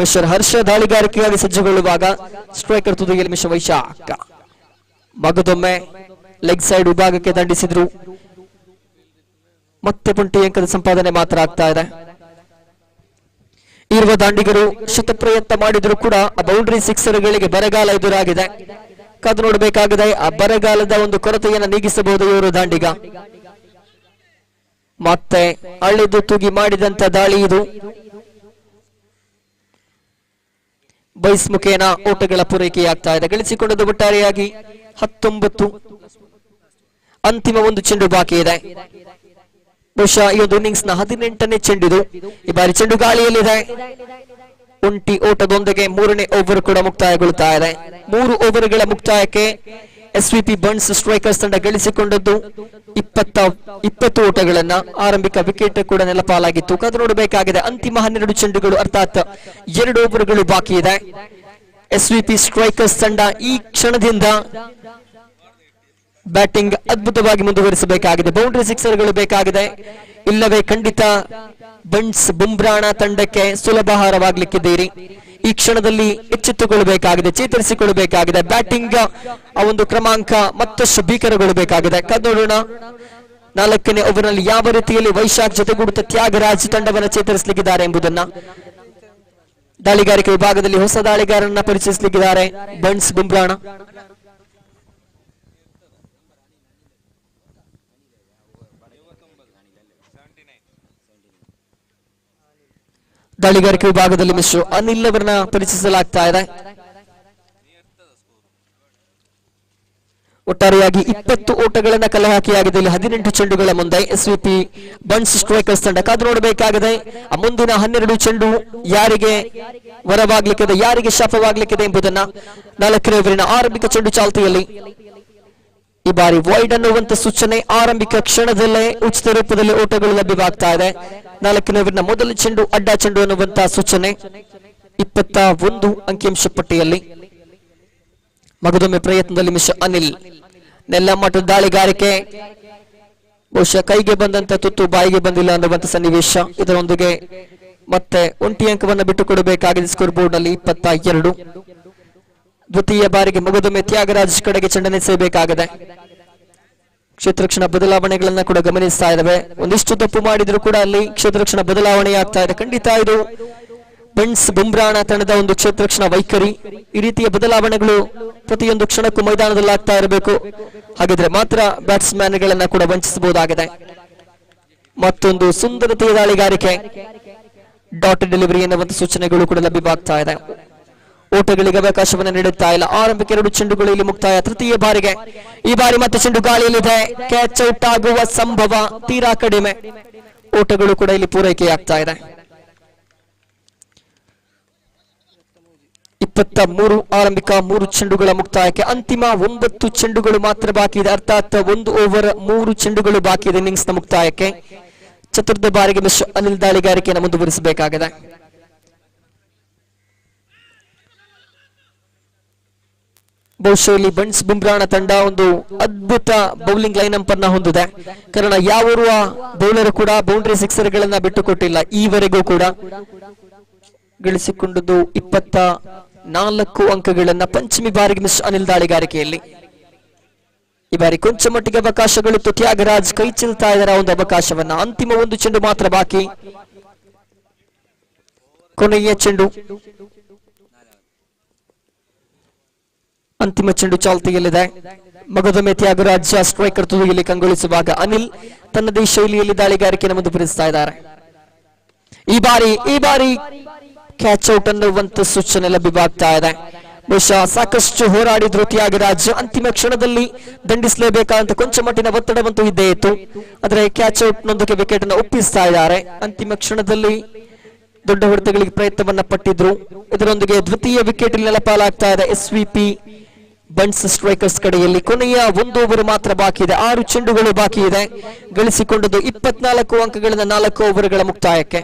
Speaker 2: ಮಿಸ್ಟರ್ ಹರ್ಷ ದಾಳಿಗಾರಿಕೆಯಾಗಿ ಸಜ್ಜುಗೊಳ್ಳುವಾಗ ಸ್ಟ್ರೈಕರ್ ತುದಿಯಲ್ಲಿ ಮಿಸ್ಟರ್ ವೈಶಾಖ ಮಗದೊಮ್ಮೆ ಲೆಗ್ ಸೈಡ್ ವಿಭಾಗಕ್ಕೆ ದಂಡಿಸಿದ್ರು. ಮತ್ತೆ 20 ಅಂಕದ ಸಂಪಾದನೆ ಮಾತ್ರ ಆಗ್ತಾ ಇದೆ. ಇರುವ ದಾಂಡಿಗರು ಶತ ಪ್ರಯತ್ನ ಮಾಡಿದ್ರು ಕೂಡ ಆ ಬೌಂಡ್ರಿ ಸಿಕ್ಸರ್ಗಳಿಗೆ ಬರಗಾಲ ಎದುರಾಗಿದೆ. ಕಾದು ನೋಡಬೇಕಾಗಿದೆ. ಆ ಬರಗಾಲದ ಒಂದು ಕೊರತೆಯನ್ನು ನೀಗಿಸಬಹುದು ಇವರು ದಾಂಡಿಗ. ಮತ್ತೆ ಅಳೆದು ತೂಗಿ ಮಾಡಿದಂತ ದಾಳಿ ಇದು. ಬೈಸ್ ಮುಖೇನ ಓಟಗಳ ಪೂರೈಕೆಯಾಗ್ತಾ ಇದೆ. ಗಳಿಸಿಕೊಂಡದ್ದು ಒಟ್ಟಾರೆಯಾಗಿ 19. ಅಂತಿಮ 1 ಚೆಂಡು ಬಾಕಿ ಇದೆ. ಬಹುಶಃ ಈ ಒಂದು ಇನ್ನಿಂಗ್ಸ್ ನ 18ನೇ ಚೆಂಡಿದು. ಈ ಬಾರಿ ಚೆಂಡು ಗಾಳಿಯಲ್ಲಿದೆ. ಒಂಟಿ ಓಟದೊಂದಿಗೆ 3ನೇ ಓವರ್ ಕೂಡ ಮುಕ್ತಾಯಗೊಳ್ಳುತ್ತಾ ಇದೆ. 3 ಓವರ್ಗಳ ಮುಕ್ತಾಯಕ್ಕೆ ಎಸ್ವಿಪಿ ಬನ್ಸ್ ಸ್ಟ್ರೈಕರ್ಸ್ ತಂಡ ಗಳಿಸಿಕೊಂಡದ್ದು 20 ಓಟಗಳನ್ನ. ಆರಂಭಿಕ ವಿಕೆಟ್ ಕೂಡ ನೆಲಪಾಲಾಗಿತ್ತು. ಕಾದು ನೋಡಬೇಕಾಗಿದೆ. ಅಂತಿಮ 12 ಚೆಂಡುಗಳು ಅರ್ಥಾತ್ 2 ಓವರ್ಗಳು ಬಾಕಿ ಇದೆ. ಎಸ್ವಿಪಿ ಸ್ಟ್ರೈಕರ್ಸ್ ತಂಡ ಈ ಕ್ಷಣದಿಂದ ಬ್ಯಾಟಿಂಗ್ ಅದ್ಭುತವಾಗಿ ಮುಂದುವರಿಸಬೇಕಾಗಿದೆ. ಬೌಂಡ್ರಿ ಸಿಕ್ಸರ್ಗಳು ಬೇಕಾಗಿದೆ. ಇಲ್ಲವೇ ಖಂಡಿತ ಬನ್ಸ್ ಬುಮ್ರಾಣ ತಂಡಕ್ಕೆ ಸುಲಭ ಹಾರವಾಗ್ಲಿಕ್ಕಿದ್ದೀರಿ. ಈ ಕ್ಷಣದಲ್ಲಿ ಎಚ್ಚೆತ್ತುಕೊಳ್ಳಬೇಕಾಗಿದೆ, ಚೇತರಿಸಿಕೊಳ್ಳಬೇಕಾಗಿದೆ. ಬ್ಯಾಟಿಂಗ್ ಆ ಒಂದು ಕ್ರಮಾಂಕ ಮತ್ತಷ್ಟು ಭೀಕರಗೊಳ್ಳಬೇಕಾಗಿದೆ. ಕನ್ನೋಡೋಣ 4ನೇ ಓವರ್ನಲ್ಲಿ ಯಾವ ರೀತಿಯಲ್ಲಿ ವೈಶಾಖ್ ಜೊತೆಗೂಡುತ್ತ ತ್ಯಾಗರಾಜ್ ತಂಡವನ್ನು ಚೇತರಿಸಲಿಕ್ಕಿದ್ದಾರೆ ಎಂಬುದನ್ನ. ದಾಳಿಗಾರಿಕೆ ವಿಭಾಗದಲ್ಲಿ ಹೊಸ ದಾಳಿಗಾರರನ್ನ ಪರಿಚಯಿಸಲಿಕ್ಕಿದ್ದಾರೆ ಬನ್ಸ್ ಬುಮ್ರಾಣ. ದಾಳಿಗಾರಿಕೆ ವಿಭಾಗದಲ್ಲಿ ಮಿಸ್ಟರ್ ಅನಿಲ್ ಅವರನ್ನ ಪರಿಚಯಿಸಲಾಗ್ತಾ ಇದೆ. ಒಟ್ಟಾರೆಯಾಗಿ 20 ಓಟಗಳನ್ನ ಕಲೆ ಹಾಕಿಯಾಗಿದೆ. ಇಲ್ಲಿ 18 ಚೆಂಡುಗಳ ಮುಂದೆ ಎಸ್ವಿಪಿ ಬನ್ಸ್ ಸ್ಟ್ರೈಕರ್ಸ್ ತಂಡ. ಕಾದು ನೋಡಬೇಕಾಗಿದೆ ಆ ಮುಂದಿನ 12 ಚೆಂಡು ಯಾರಿಗೆ ವರವಾಗ್ಲಿಕ್ಕಿದೆ, ಯಾರಿಗೆ ಶಾಪವಾಗ್ಲಿಕ್ಕಿದೆ ಎಂಬುದನ್ನ. 4ನೇ ಓವರಿನ ಆರಂಭಿಕ ಚೆಂಡು ಚಾಲ್ತಿಯಲ್ಲಿ ಈ ಬಾರಿ ವೈಡ್ ಅನ್ನುವಂತ ಸೂಚನೆ. ಆರಂಭಿಕ ಕ್ಷಣದಲ್ಲೇ ಉಚಿತ ರೂಪದಲ್ಲಿ ಓಟಗಳು ಲಭ್ಯವಾಗ್ತಾ ಇದೆ. 4ನೇ ಓವರ್ನ ಮೊದಲ ಚೆಂಡು ಅಡ್ಡ ಚೆಂಡು ಅನ್ನುವಂತಹ ಸೂಚನೆ 21 ಅಂಕಿಅಂಶ ಪಟ್ಟಿಯಲ್ಲಿ. ಮಗದೊಮ್ಮೆ ಪ್ರಯತ್ನದಲ್ಲಿ ಮಿಸ್ಟರ್ ಅನಿಲ್. ನೆಲ್ಲ ಮಟ್ಟದ ದಾಳಿಗಾರಿಕೆ, ಬಹುಶಃ ಕೈಗೆ ಬಂದಂತ ತುತ್ತು ಬಾಯಿಗೆ ಬಂದಿಲ್ಲ ಅನ್ನುವಂತ ಸನ್ನಿವೇಶ. ಇದರೊಂದಿಗೆ ಮತ್ತೆ 1 ಅಂಕವನ್ನು ಬಿಟ್ಟುಕೊಡಬೇಕಾಗಿದೆ ಸ್ಕೋರ್ ಬೋರ್ಡ್ ನಲ್ಲಿ. 22. ದ್ವಿತೀಯ ಬಾರಿಗೆ ಮಗದೊಮ್ಮೆ ತ್ಯಾಗರಾಜ್ ಕಡೆಗೆ ಚೆಂಡನ್ನೆಸೆಯಬೇಕಾಗಿದೆ. ಕ್ಷೇತ್ರಕ್ಷಣ ಬದಲಾವಣೆಗಳನ್ನ ಕೂಡ ಗಮನಿಸ್ತಾ ಇದ್ದಾವೆ. ಒಂದಿಷ್ಟು ತಪ್ಪು ಮಾಡಿದ್ರು ಕೂಡ ಅಲ್ಲಿ ಕ್ಷೇತ್ರಕ್ಷಣ ಬದಲಾವಣೆ ಆಗ್ತಾ ಇದೆ. ಖಂಡಿತ ಇದು ಬೆನ್ಸ್ ಬುಮ್ರಾಣ ತಂಡದ ಒಂದು ಕ್ಷೇತ್ರಕ್ಷಣ ವೈಖರಿ. ಈ ರೀತಿಯ ಬದಲಾವಣೆಗಳು ಪ್ರತಿಯೊಂದು ಕ್ಷಣಕ್ಕೂ ಮೈದಾನದಲ್ಲಿ ಆಗ್ತಾ ಇರಬೇಕು. ಹಾಗಿದ್ರೆ ಮಾತ್ರ ಬ್ಯಾಟ್ಸ್ಮನ್ ಗಳನ್ನ ಕೂಡ ವಂಚಿಸಬಹುದಾಗಿದೆ. ಮತ್ತೊಂದು ಸುಂದರತೆಯ ದಾಳಿಗಾರಿಕೆ, ಡಾಟ್ ಡೆಲಿವರಿ ಎನ್ನುವಂತ ಸೂಚನೆಗಳು ಕೂಡ ಲಭ್ಯವಾಗ್ತಾ ಇದೆ. ಓಟಗಳಿಗೆ ಅವಕಾಶವನ್ನು ನೀಡುತ್ತಾ ಇಲ್ಲ. ಆರಂಭಿಕ 2 ಚೆಂಡುಗಳು ಇಲ್ಲಿ ಮುಕ್ತಾಯ. ತೃತೀಯ ಬಾರಿಗೆ ಈ ಬಾರಿ ಮತ್ತೆ ಚೆಂಡು ಗಾಳಿಯಲ್ಲಿದೆ. ಕ್ಯಾಚ್ ಔಟ್ ಆಗುವ ಸಂಭವ ತೀರಾ ಕಡಿಮೆ. ಓಟಗಳು ಕೂಡ ಇಲ್ಲಿ ಪೂರೈಕೆಯಾಗ್ತಾ ಇದೆ. 23 ಆರಂಭಿಕ 3 ಚೆಂಡುಗಳ ಮುಕ್ತಾಯಕ್ಕೆ. ಅಂತಿಮ 9 ಚೆಂಡುಗಳು ಮಾತ್ರ ಬಾಕಿ ಇದೆ. ಅರ್ಥಾತ್ 1 ಓವರ್ 3 ಚೆಂಡುಗಳು ಬಾಕಿ ಇದೆ ಇನ್ನಿಂಗ್ಸ್ ನ ಮುಕ್ತಾಯಕ್ಕೆ. ಚತುರ್ಥ ಬಾರಿಗೆ ಮಿಸ್ಟರ್ ಅನಿಲ್ ದಾಳಿಗಾರಿಕೆಯನ್ನು ಮುಂದುವರಿಸಬೇಕಾಗಿದೆ. ಬಹುಶಃ ಇಲ್ಲಿ ಬನ್ಸ್ ಬುಮ್ರಾಣ ತಂಡ ಒಂದು ಅದ್ಭುತ ಬೌಲಿಂಗ್ ಲೈನ್ ಅಪ್ ಅನ್ನ ಹೊಂದಿದೆ. ಕಾರಣ ಯಾವೂರುವ ಬೌಲರ್ ಕೂಡ ಬೌಂಡ್ರಿ ಸಿಕ್ಸರ್ ಗಳನ್ನ ಬಿಟ್ಟುಕೊಟ್ಟಿಲ್ಲ ಈವರೆಗೂ ಕೂಡ. ಗಳಿಸಿಕೊಂಡದ್ದು 24 ಅಂಕಗಳನ್ನ ಪಂಚಮಿ ಬಾರಿಗೆ ಮಿಸ್ ಅನಿಲ್ ದಾಳಿಗಾರಿಕೆಯಲ್ಲಿ. ಈ ಬಾರಿ ಕೊಂಚ ಮಟ್ಟಿಗೆ ಅವಕಾಶಗಳಿತ್ತು. ತ್ಯಾಗರಾಜ್ ಕೈ ಚೆಲ್ತಾ ಇದ್ದಾರೆ ಒಂದು ಅವಕಾಶವನ್ನ. ಅಂತಿಮ 1 ಚೆಂಡು ಮಾತ್ರ ಬಾಕಿ. ಕೊನೆಯ ಚೆಂಡು, ಅಂತಿಮ ಚೆಂಡು ಚಾಲ್ತಿಯಲ್ಲಿದೆ. ಮಗದೊಮ್ಮೆ ತ್ಯಾಗರಾಜ್ ಸ್ಟ್ರೈಕರ್ ತುದಿಯಲ್ಲಿ ಕಂಗೊಳಿಸುವಾಗ ಅನಿಲ್ ತನ್ನದೇ ಶೈಲಿಯಲ್ಲಿ ದಾಳಿಗಾರಿಕೆಯನ್ನು ಮುಂದುವರಿಸ್ತಾ ಇದ್ದಾರೆ. ಈ ಬಾರಿ ಕ್ಯಾಚ್ ಔಟ್ ಅನ್ನುವಂತ ಸೂಚನೆ ಲಭ್ಯವಾಗ್ತಾ ಇದೆ. ಬಹುಶಃ ಸಾಕಷ್ಟು ಹೋರಾಡಿದ್ರು ತ್ಯಾಗರಾಜ್. ಅಂತಿಮ ಕ್ಷಣದಲ್ಲಿ ದಂಡಿಸಲೇಬೇಕಾದಂತ ಕೊಂಚ ಮಟ್ಟಿನ ಒತ್ತಡವಂತೂ ಇದ್ದೇ ಇತ್ತು. ಆದರೆ ಕ್ಯಾಚ್ ಔಟ್ ನೊಂದಿಗೆ ವಿಕೆಟ್ ಅನ್ನು ಒಪ್ಪಿಸ್ತಾ ಇದ್ದಾರೆ. ಅಂತಿಮ ಕ್ಷಣದಲ್ಲಿ ದೊಡ್ಡ ಹೊಡೆತಗಳಿಗೆ ಪ್ರಯತ್ನವನ್ನ ಪಟ್ಟಿದ್ರು. ಇದರೊಂದಿಗೆ ದ್ವಿತೀಯ ವಿಕೆಟ್ ನೆಲಪಾಲಾಗ್ತಾ ಇದೆ SVP ಬನ್ಸ್ ಸ್ಟ್ರೈಕರ್ಸ್ ಕಡೆಯಲ್ಲಿ. ಕೊನೆಯ 1 ಓವರ್ ಮಾತ್ರ ಬಾಕಿ ಇದೆ. 6 ಚೆಂಡುಗಳು ಬಾಕಿ ಇದೆ. ಗಳಿಸಿಕೊಂಡದ್ದು 24 ಅಂಕಗಳಿಂದ 4 ಓವರ್ಗಳ ಮುಕ್ತಾಯಕ್ಕೆ.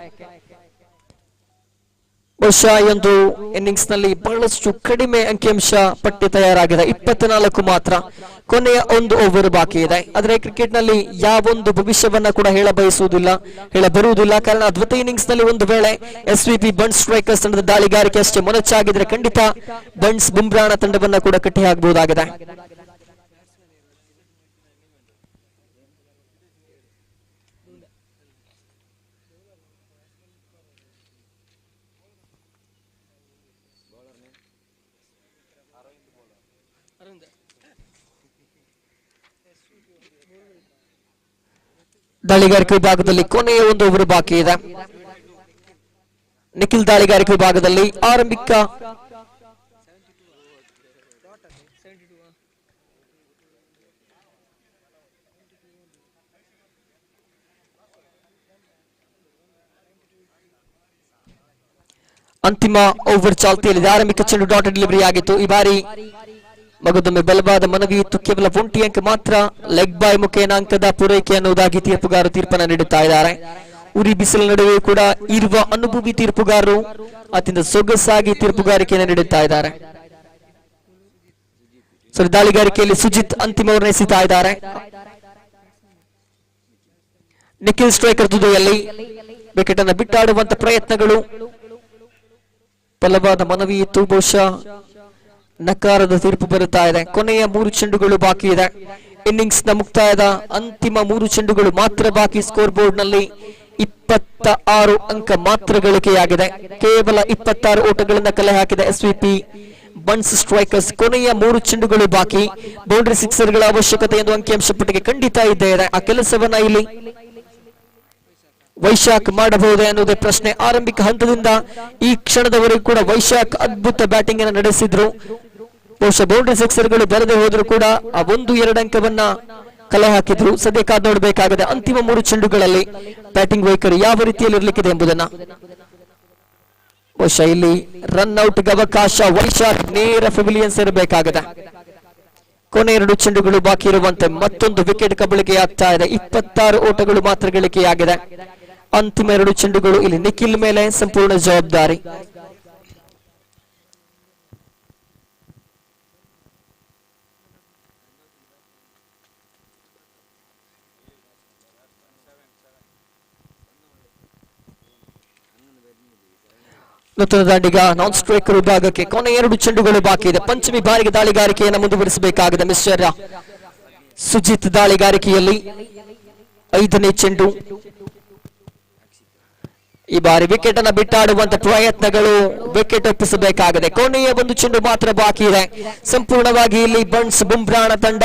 Speaker 2: ಬಹುಶಃ ಈ ಒಂದು ಇನ್ನಿಂಗ್ಸ್ ನಲ್ಲಿ ಬಹಳಷ್ಟು ಕಡಿಮೆ ಅಂಕಿಅಂಶ ಪಟ್ಟಿ ತಯಾರಾಗಿದೆ. 24 ಮಾತ್ರ. ಕೊನೆಯ 1 ಓವರ್ ಬಾಕಿ ಇದೆ. ಆದರೆ ಕ್ರಿಕೆಟ್ ನಲ್ಲಿ ಯಾವೊಂದು ಭವಿಷ್ಯವನ್ನ ಕೂಡ ಹೇಳಬರುವುದಿಲ್ಲ. ಕಾರಣ ದ್ವಿತೀಯ ಇನ್ನಿಂಗ್ಸ್ ನಲ್ಲಿ ಒಂದು ವೇಳೆ SVP ಬನ್ಸ್ ಸ್ಟ್ರೈಕರ್ಸ್ ತಂಡದ ದಾಳಿಗಾರಿಕೆ ಅಷ್ಟೇ ಮೊನಚಾಗಿದ್ರೆ ಖಂಡಿತ ಬನ್ಸ್ ಬುಮ್ರಾಣ ತಂಡವನ್ನ ಕೂಡ ಕಟ್ಟಿ ಹಾಕಬಹುದಾಗಿದೆ. ದಾಳಿಗಾರಿಕೆ ವಿಭಾಗದಲ್ಲಿ ಕೊನೆಯ 1 ಓವರ್ ಬಾಕಿ ಇದೆ. ನಿಖಿಲ್ ದಾಳಿಗಾರಿಕೆ ವಿಭಾಗದಲ್ಲಿ ಆರಂಭಿಕ ಅಂತಿಮ ಓವರ್ ಚಾಲ್ತಿಯಲ್ಲಿದೆ. ಆರಂಭಿಕ ಚೆಂಡು ಡಾಟ್ ಡೆಲಿವರಿ ಆಗಿತ್ತು. ಈ ಬಾರಿ ಮಗದೊಮ್ಮೆ ಬಲವಾದ ಮನವಿ ಇತ್ತು. ಕೇವಲ 1 ಅಂಕ ಮಾತ್ರ ಲೆಗ್ ಬಾಯ್ ಮುಖೇನ ಅಂಕದ ಪೂರೈಕೆ ಅನ್ನುವುದಾಗಿ ತೀರ್ಪುಗಾರರು ತೀರ್ಪನ್ನು ನೀಡುತ್ತಾ ಇದ್ದಾರೆ. ಉರಿ ಬಿಸಿಲ ನಡುವೆ ಕೂಡ ಇರುವ ಅನುಭವಿ ತೀರ್ಪುಗಾರರು ಅತ್ಯಂತ ಸೊಗಸಾಗಿ ತೀರ್ಪುಗಾರಿಕೆಯನ್ನು ನೀಡುತ್ತಾ ಇದ್ದಾರೆ. ದಾಳಿಗಾರಿಕೆಯಲ್ಲಿ ಸುಜಿತ್ ಅಂತಿಮವನ್ನು ಎಸೆತಾ ಇದ್ದಾರೆ. ನಿಖಿಲ್ ಸ್ಟ್ರೈಕರ್ ತುದಿಯಲ್ಲಿ ವಿಕೆಟ್ ಅನ್ನು ಬಿಟ್ಟಾಡುವಂತ ಪ್ರಯತ್ನಗಳು. ಬಲವಾದ ಮನವಿ ಇತ್ತು. ಬಹುಶಃ ನಕಾರದ ತೀರ್ಪು ಬರುತ್ತಾ ಇದೆ. ಕೊನೆಯ 3 ಚೆಂಡುಗಳು ಬಾಕಿ ಇದೆ. ಇನ್ನಿಂಗ್ಸ್ ನ ಮುಕ್ತಾಯದ ಅಂತಿಮ 3 ಚೆಂಡುಗಳು ಮಾತ್ರ ಬಾಕಿ. ಸ್ಕೋರ್ ಬೋರ್ಡ್ ನಲ್ಲಿ 26 ಅಂಕ ಮಾತ್ರ ಗಳಿಕೆಯಾಗಿದೆ. ಕೇವಲ 26 ಓಟಗಳಿಂದ ಕಲೆ ಹಾಕಿದ SVP ಬನ್ಸ್ ಸ್ಟ್ರೈಕರ್ಸ್. ಕೊನೆಯ 3 ಚೆಂಡುಗಳು ಬಾಕಿ. ಬೌಂಡ್ರಿ ಸಿಕ್ಸರ್ಗಳ ಅವಶ್ಯಕತೆ ಎಂದು ಅಂಕಿಅಂಶ ಪಟ್ಟಿಗೆ ಖಂಡಿತ ಇದ್ದೇ ಇದೆ. ಆ ಕೆಲಸವನ್ನ ಇಲ್ಲಿ ವೈಶಾಖ್ ಮಾಡಬಹುದೇ ಅನ್ನೋದೇ ಪ್ರಶ್ನೆ. ಆರಂಭಿಕ ಹಂತದಿಂದ ಈ ಕ್ಷಣದವರೆಗೂ ಕೂಡ ವೈಶಾಖ್ ಅದ್ಭುತ ಬ್ಯಾಟಿಂಗ್ ಅನ್ನು ನಡೆಸಿದ್ರು. ಬಹುಶಃ ಬೌಂಡ್ರಿ ಸಿಕ್ಸರ್ಗಳು ಬರದೆ ಹೋದ್ರು ಕೂಡ ಆ 1-2 ಅಂಕವನ್ನ ಕಲೆ ಹಾಕಿದ್ರು. ಸದ್ಯ ಕಾದು ನೋಡಬೇಕಾಗಿದೆ ಅಂತಿಮ 3 ಚೆಂಡುಗಳಲ್ಲಿ ಬ್ಯಾಟಿಂಗ್ ವೈಖರಿ ಯಾವ ರೀತಿಯಲ್ಲಿ ಇರಲಿಕ್ಕಿದೆ ಎಂಬುದನ್ನ. ಬಹುಶಃ ಇಲ್ಲಿ ರನ್ ಔಟ್ ಅವಕಾಶ. ವೈಶಾಖ್ ನೇರ ಪೆವಿಲಿಯನ್ಸ್ ಇರಬೇಕಾಗಿದೆ. ಕೊನೆ 2 ಚೆಂಡುಗಳು ಬಾಕಿ ಇರುವಂತೆ ಮತ್ತೊಂದು ವಿಕೆಟ್ ಕಬಳಿಕೆಯಾಗ್ತಾ ಇದೆ. 26 ಓಟಗಳು ಮಾತ್ರ ಗಳಿಕೆಯಾಗಿದೆ. ಅಂತಿಮ 2 ಚೆಂಡುಗಳು ಇಲ್ಲಿ ನಿಖಿಲ್ ಮೇಲೆ ಸಂಪೂರ್ಣ ಜವಾಬ್ದಾರಿ. ನೂತನ ದಾಂಡಿಗ ನಾನ್ ಸ್ಟ್ರೈಕರ್ ವಿಭಾಗಕ್ಕೆ ಕೊನೆ 2 ಚೆಂಡುಗಳು ಬಾಕಿ ಇದೆ. ಪಂಚಮಿ ಬಾರಿಗೆ ದಾಳಿಗಾರಿಕೆಯನ್ನು ಮುಂದುವರಿಸಬೇಕಾಗಿದೆ ಮಿಸ್ಟರ್ ಸುಜಿತ್. ದಾಳಿಗಾರಿಕೆಯಲ್ಲಿ 5ನೇ ಚೆಂಡು. ಈ ಬಾರಿ ವಿಕೆಟ್ ಅನ್ನು ಬಿಟ್ಟಾಡುವಂತ ಪ್ರಯತ್ನಗಳು, ವಿಕೆಟ್ ಒಪ್ಪಿಸಬೇಕಾಗಿದೆ. ಕೊನೆಯ 1 ಚೆಂಡು ಮಾತ್ರ ಬಾಕಿ ಇದೆ. ಸಂಪೂರ್ಣವಾಗಿ ಇಲ್ಲಿ ಬನ್ಸ್ ಬುಮ್ರಾಣ ತಂಡ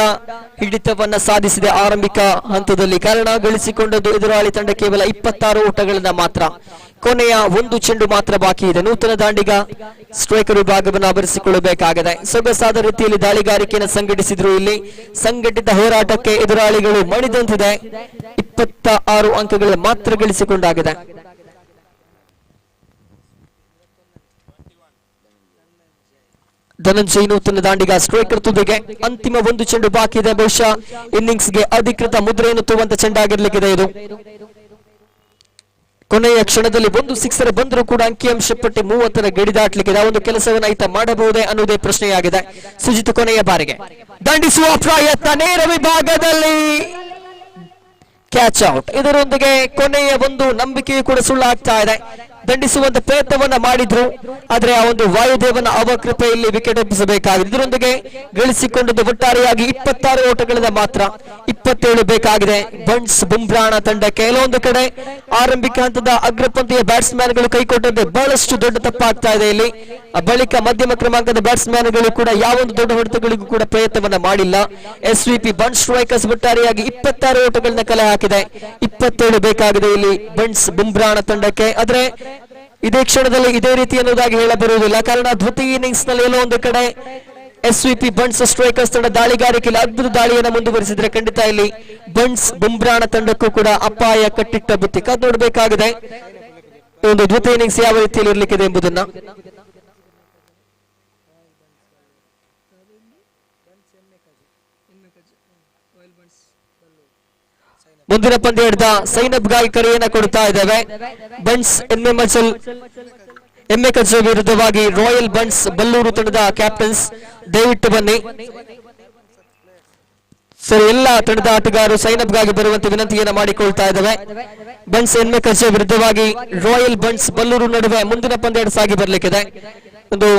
Speaker 2: ಹಿಡಿತವನ್ನ ಸಾಧಿಸಿದೆ ಆರಂಭಿಕ ಹಂತದಲ್ಲಿ. ಕಾರಣ ಗಳಿಸಿಕೊಂಡದ್ದು ಎದುರಾಳಿ ತಂಡ ಕೇವಲ 26 ಓಟಗಳಿಂದ ಮಾತ್ರ. ಕೊನೆಯ 1 ಚೆಂಡು ಮಾತ್ರ ಬಾಕಿ ಇದೆ. ನೂತನ ದಾಂಡಿಗ ಸ್ಟ್ರೈಕರ್ ವಿಭಾಗವನ್ನು ಆವರಿಸಿಕೊಳ್ಳಬೇಕಾಗಿದೆ. ಸೊಗಸಾದ ರೀತಿಯಲ್ಲಿ ದಾಳಿಗಾರಿಕೆಯನ್ನು ಸಂಘಟಿಸಿದ್ರು. ಇಲ್ಲಿ ಸಂಘಟಿತ ಹೋರಾಟಕ್ಕೆ ಎದುರಾಳಿಗಳು ಮಣಿದಂತಿದೆ. 26 ಅಂಕಗಳು ಮಾತ್ರ ಗಳಿಸಿಕೊಂಡಾಗಿದೆ. ಧನಂಜಯ್ ನೂತನ ದಾಂಡಿಗ ಸ್ಟ್ರೈಕರ್ ತುದಿಗೆ. ಅಂತಿಮ 1 ಚೆಂಡು ಬಾಕಿ ಇದೆ. ಬಹುಶಃ ಇನ್ನಿಂಗ್ಸ್ಗೆ ಅಧಿಕೃತ ಮುದ್ರೆಯನ್ನು ತೂವಂತ ಚೆಂಡಾಗಿರ್ಲಿಕ್ಕಿದೆ ಇದು. ಕೊನೆಯ ಕ್ಷಣದಲ್ಲಿ 1 ಸಿಕ್ಸರ್ ಬಂದರೂ ಕೂಡ ಅಂಕಿಅಂಶ ಪಟ್ಟಿ 30ರ ಗಡಿ ದಾಟ್ಲಿಕ್ಕಿದೆ. ಒಂದು ಕೆಲಸವನ್ನು ಈತ ಮಾಡಬಹುದೇ ಅನ್ನೋದೇ ಪ್ರಶ್ನೆಯಾಗಿದೆ. ಸುಜಿತ್ ಕೊನೆಯ ಬಾರಿಗೆ ದಂಡಿಸುವ ಪ್ರಯತ್ನ, ನೇರ ವಿಭಾಗದಲ್ಲಿ ಕ್ಯಾಚ್ ಔಟ್. ಇದರೊಂದಿಗೆ ಕೊನೆಯ ಒಂದು ನಂಬಿಕೆಯು ಕೂಡ ಸುಳ್ಳಾಗ್ತಾ ಇದೆ. ದಂಡಿಸುವಂತ ಪ್ರಯತ್ನವನ್ನ ಮಾಡಿದ್ರು, ಆದ್ರೆ ಆ ಒಂದು ವಾಯುದೇವನ ಅವಕೃಪೆಯಲ್ಲಿ ವಿಕೆಟ್ ಒಪ್ಪಿಸಬೇಕಾಗಿದೆ. ಇದರೊಂದಿಗೆ ಗಳಿಸಿಕೊಂಡದ್ದು ಒಟ್ಟಾರೆಯಾಗಿ 26 ಓಟಗಳಿಂದ ಮಾತ್ರ 27 ಬೇಕಾಗಿದೆ ಬನ್ಸ್ ಬುಮ್ರಾಣ ತಂಡಕ್ಕೆ. ಕೆಲವೊಂದು ಕಡೆ ಆರಂಭಿಕ ಹಂತದ ಅಗ್ರಪಂಥೀಯ ಬ್ಯಾಟ್ಸ್ಮನ್ ಗಳು ಕೈಕೊಟ್ಟಂತೆ ಬಹಳಷ್ಟು ದೊಡ್ಡ ತಪ್ಪಾಗ್ತಾ ಇದೆ ಇಲ್ಲಿ. ಬಳಿಕ ಮಧ್ಯಮ ಕ್ರಮಾಂಕದ ಬ್ಯಾಟ್ಸ್ಮನ್ ಗಳು ಕೂಡ ಯಾವೊಂದು ದೊಡ್ಡ ಹೊಡೆತಗಳಿಗೂ ಕೂಡ ಪ್ರಯತ್ನವನ್ನ ಮಾಡಿಲ್ಲ. SVP ಬನ್ಸ್ ಸ್ಟ್ರೈಕರ್ಸ್ ಒಟ್ಟಾರೆಯಾಗಿ 26 ಓಟಗಳನ್ನ ಕಲೆ ಹಾಕಿದೆ. 27 ಬೇಕಾಗಿದೆ ಇಲ್ಲಿ ಬನ್ಸ್ ಬುಮ್ರಾಣ ತಂಡಕ್ಕೆ. ಆದ್ರೆ ಇದೇ ಕ್ಷಣದಲ್ಲಿ ಇದೇ ರೀತಿ ಅನ್ನೋದಾಗಿ ಹೇಳಬರುವುದಿಲ್ಲ. ಕಾರಣ ದ್ವಿತೀಯ ಇನ್ನಿಂಗ್ಸ್ ನಲ್ಲಿ ಎಲ್ಲೋ ಒಂದು ಕಡೆ SVP ಬನ್ಸ್ ಸ್ಟ್ರೈಕರ್ಸ್ ತಂಡ ದಾಳಿಗಾರಿಕೆಯಲ್ಲಿ ಅದ್ಭುತ ದಾಳಿಯನ್ನು ಮುಂದುವರಿಸಿದ್ರೆ ಖಂಡಿತ ಇಲ್ಲಿ ಬನ್ಸ್ ಬುಮ್ರಾಣ ತಂಡಕ್ಕೂ ಕೂಡ ಅಪಾಯ ಕಟ್ಟಿಟ್ಟ ಬುತ್ತಿ. ಕಾದು ನೋಡಬೇಕಾಗಿದೆ ಒಂದು ದ್ವಿತೀಯ ಇನ್ನಿಂಗ್ಸ್ ಯಾವ ರೀತಿಯಲ್ಲಿ ಇರಲಿಕ್ಕಿದೆ ಎಂಬುದನ್ನ. ಮುಂದಿನ ಪಂದ್ಯ ಹಿಡಿದ ಸೈನಬ್ ಗಾಗಿ ಕರೆಯನ್ನ ಕೊಡ್ತಾ ಇದ್ದೇವೆ. ಬನ್ಸ್ ಎಮ್ಮೆ ಕಜ್ಜ ವಿರುದ್ಧವಾಗಿ ರಾಯಲ್ ಬನ್ಸ್ ಬಲ್ಲೂರು ತಂಡದ ಕ್ಯಾಪ್ಟನ್ಸ್ ದಯವಿಟ್ಟು ಬನ್ನಿ ಸರ್. ಎಲ್ಲ ತಂಡದ ಆಟಗಾರರು ಸೈನಬ್ ಗಾಗಿ ಬರುವಂತೆ ವಿನಂತಿಯನ್ನ ಮಾಡಿಕೊಳ್ತಾ ಇದ್ದೇವೆ. ಬನ್ಸ್ ಎಮ್ಮೆ ಕಜ್ಜ ವಿರುದ್ಧವಾಗಿ ರಾಯಲ್ ಬನ್ಸ್ ಬಲ್ಲೂರು ನಡುವೆ ಮುಂದಿನ ಪಂದ್ಯ ಸಾಗಿ ಬರ್ಲಿಕ್ಕಿದೆ. ಒಂದು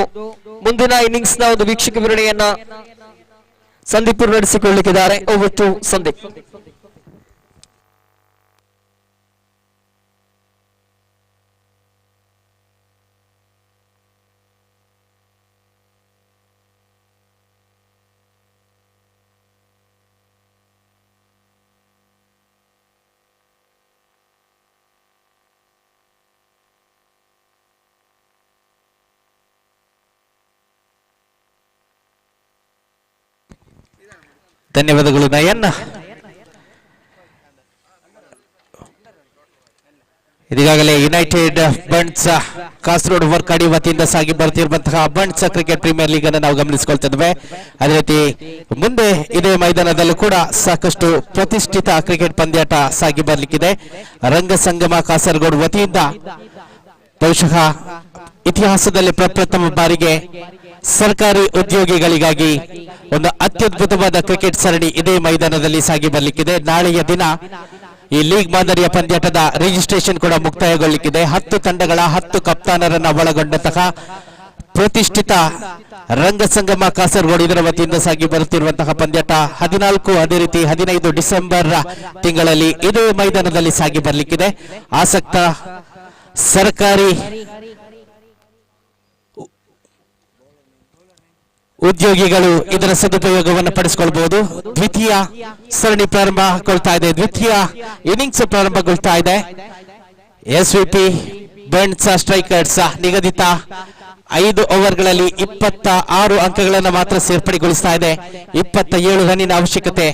Speaker 2: ಮುಂದಿನ ಇನ್ನಿಂಗ್ಸ್ ನ ಒಂದು ವೀಕ್ಷಕ ವಿವರಣೆಯನ್ನ ಸಂದೀಪ್ ನಡೆಸಿಕೊಳ್ಳಲಿಕ್ಕಿದ್ದಾರೆ. Over to Sandeep.
Speaker 1: ಧನ್ಯವಾದಗಳು ನಯನ್. ಇದೀಗಾಗಲೇ ಯುನೈಟೆಡ್ ಬನ್ಸ್ ಕಾಸರಗೋಡು ವರ್ಕಾಡಿ ವತಿಯಿಂದ ಸಾಗಿ ಬರ್ತಿರುವಂತಹ ಬನ್ಸ್ ಕ್ರಿಕೆಟ್ ಪ್ರೀಮಿಯರ್ ಲೀಗ್ ಅನ್ನು ನಾವು ಗಮನಿಸಿಕೊಳ್ತಿದ್ದೇವೆ. ಅದೇ ರೀತಿ ಮುಂದೆ ಇದೇ ಮೈದಾನದಲ್ಲೂ ಕೂಡ ಸಾಕಷ್ಟು ಪ್ರತಿಷ್ಠಿತ ಕ್ರಿಕೆಟ್ ಪಂದ್ಯಾಟ ಸಾಗಿ ಬರ್ಲಿಕ್ಕಿದೆ. ರಂಗ ಸಂಗಮ ಕಾಸರಗೋಡು ವತಿಯಿಂದ ಬಹುಶಃ ಇತಿಹಾಸದಲ್ಲಿ ಪ್ರಪ್ರಥಮ ಬಾರಿಗೆ ಸರ್ಕಾರಿ ಉದ್ಯೋಗಿಗಳಿಗಾಗಿ ಒಂದು ಅತ್ಯದ್ಭುತವಾದ ಕ್ರಿಕೆಟ್ ಸರಣಿ ಇದೇ ಮೈದಾನದಲ್ಲಿ ಸಾಗಿ ಬರ್ಲಿಕ್ಕಿದೆ. ನಾಳೆಯ ದಿನ ಈ ಲೀಗ್ ಮಾದರಿಯ ಪಂದ್ಯಾಟದ ರಿಜಿಸ್ಟ್ರೇಷನ್ ಕೂಡ ಮುಕ್ತಾಯಗೊಳ್ಳಲಿಕ್ಕಿದೆ. 10 ತಂಡಗಳ 10 ಕಪ್ತಾನರನ್ನ ಒಳಗೊಂಡಂತಹ ಪ್ರತಿಷ್ಠಿತ ರಂಗ ಸಂಗಮ ಕಾಸರಗೋಡು ಇದರ ವತಿಯಿಂದ ಸಾಗಿ ಬರುತ್ತಿರುವಂತಹ ಪಂದ್ಯಾಟ 14 ಅದೇ ರೀತಿ 15 ಡಿಸೆಂಬರ್ ತಿಂಗಳಲ್ಲಿ ಇದೇ ಮೈದಾನದಲ್ಲಿ ಸಾಗಿ ಬರ್ಲಿಕ್ಕಿದೆ. ಆಸಕ್ತ ಸರ್ಕಾರಿ ಉದ್ಯೋಗಿಗಳು ಇದರ ಸದುಪಯೋಗವನ್ನು ಪಡಿಸಿಕೊಳ್ಳಬಹುದು. ದ್ವಿತೀಯ ಸರಣಿ ಪ್ರಾರಂಭಗೊಳ್ತಾ ಇದೆ. ದ್ವಿತೀಯ ಇನ್ನಿಂಗ್ಸ್ ಪ್ರಾರಂಭಗೊಳ್ತಾ ಇದೆ. SVP ಬನ್ಸ್ ಸ್ಟ್ರೈಕರ್ಸ್ ನಿಗದಿತ 5 ಓವರ್ಗಳಲ್ಲಿ 26 ಅಂಕಗಳನ್ನು ಮಾತ್ರ ಸೇರ್ಪಡೆಗೊಳಿಸ್ತಾ ಇದೆ. 27 ರನ್ನಿನ ಅವಶ್ಯಕತೆ.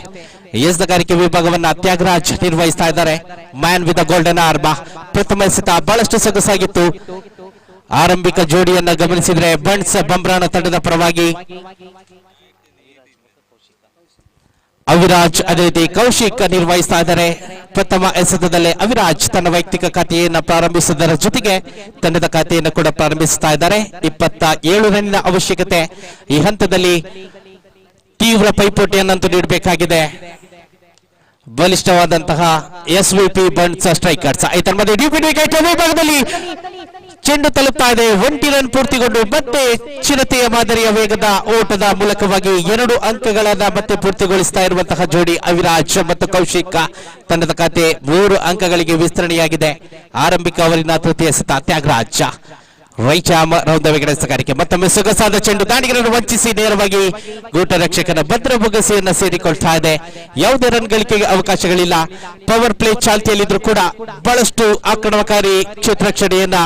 Speaker 1: ಎಸೆತಗಾರಿಕೆ ವಿಭಾಗವನ್ನ ತ್ಯಾಗರಾಜ್ ನಿರ್ವಹಿಸ್ತಾ ಇದ್ದಾರೆ. ಮ್ಯಾನ್ ವಿತ್ ಗೋಲ್ಡನ್ ಆರ್ಮ್ ಪ್ರಥಮ ಎಸೆತ ಬಹಳಷ್ಟು ಸೊಗಸಾಗಿತ್ತು. ಆರಂಭಿಕ ಜೋಡಿಯನ್ನ ಗಮನಿಸಿದ್ರೆ ಬನ್ಸ್ ಬುಮ್ರಾಣ ತಂಡದ ಪರವಾಗಿ ಅವಿರಾಜ್ ಅದೇ ರೀತಿ ಕೌಶಿಕ್ ನಿರ್ವಹಿಸ್ತಾ ಇದ್ದಾರೆ. ಪ್ರಥಮ ಎಸೆತದಲ್ಲೇ ಅವಿರಾಜ್ ತನ್ನ ವೈಯಕ್ತಿಕ ಖಾತೆಯನ್ನು ಪ್ರಾರಂಭಿಸುವುದರ ಜೊತೆಗೆ ತಂಡದ ಖಾತೆಯನ್ನು ಕೂಡ ಪ್ರಾರಂಭಿಸುತ್ತಾ ಇದ್ದಾರೆ. 27 ರನ್ನಿನ ಅವಶ್ಯಕತೆ. ಈ ಹಂತದಲ್ಲಿ ತೀವ್ರ ಪೈಪೋಟಿಯನ್ನಂತೂ ನೀಡಬೇಕಾಗಿದೆ ಬಲಿಷ್ಠವಾದಂತಹ SVP ಬಂಟ್ಸ್ ಸ್ಟ್ರೈಕರ್ಸ್. ವಿಭಾಗದಲ್ಲಿ ಚೆಂಡು ತಲುಪ್ತಾ ಇದೆ. 1 ರನ್ ಪೂರ್ತಿಗೊಂಡು ಮತ್ತೆ ಚಿರತೆಯ ಮಾದರಿಯ ವೇಗದ ಓಟದ ಮೂಲಕವಾಗಿ 2 ಅಂಕಗಳನ್ನ ಮತ್ತೆ ಪೂರ್ತಿಗೊಳಿಸ್ತಾ ಇರುವಂತಹ ಜೋಡಿ ಅವಿರಾಜ್ ಮತ್ತು ಕೌಶಿಕ್. ತಂಡದ ಖಾತೆ 3 ಅಂಕಗಳಿಗೆ ವಿಸ್ತರಣೆಯಾಗಿದೆ. ಆರಂಭಿಕ ಅವರಿನ ತೃತೀಯ ಎಸೆತ Thyagaraj right arm round wicket ಮತ್ತೊಮ್ಮೆ ಸೊಗಸಾದ ಚೆಂಡು ದಾಂಡಿಗರನ್ನು ವಂಚಿಸಿ ನೇರವಾಗಿ ಗೂಟ ರಕ್ಷಕನ ಭದ್ರ ಬೊಗಸೆಯನ್ನ ಸೇರಿಕೊಳ್ತಾ ಇದೆ. ಯಾವುದೇ ರನ್ ಗಳಿಕೆಗೆ ಅವಕಾಶಗಳಿಲ್ಲ. ಪವರ್ ಪ್ಲೇ ಚಾಲ್ತಿಯಲ್ಲಿದ್ರು ಕೂಡ ಬಹಳಷ್ಟು ಆಕ್ರಮಣಕಾರಿ ಕ್ಷೇತ್ರರಕ್ಷಣೆಯನ್ನ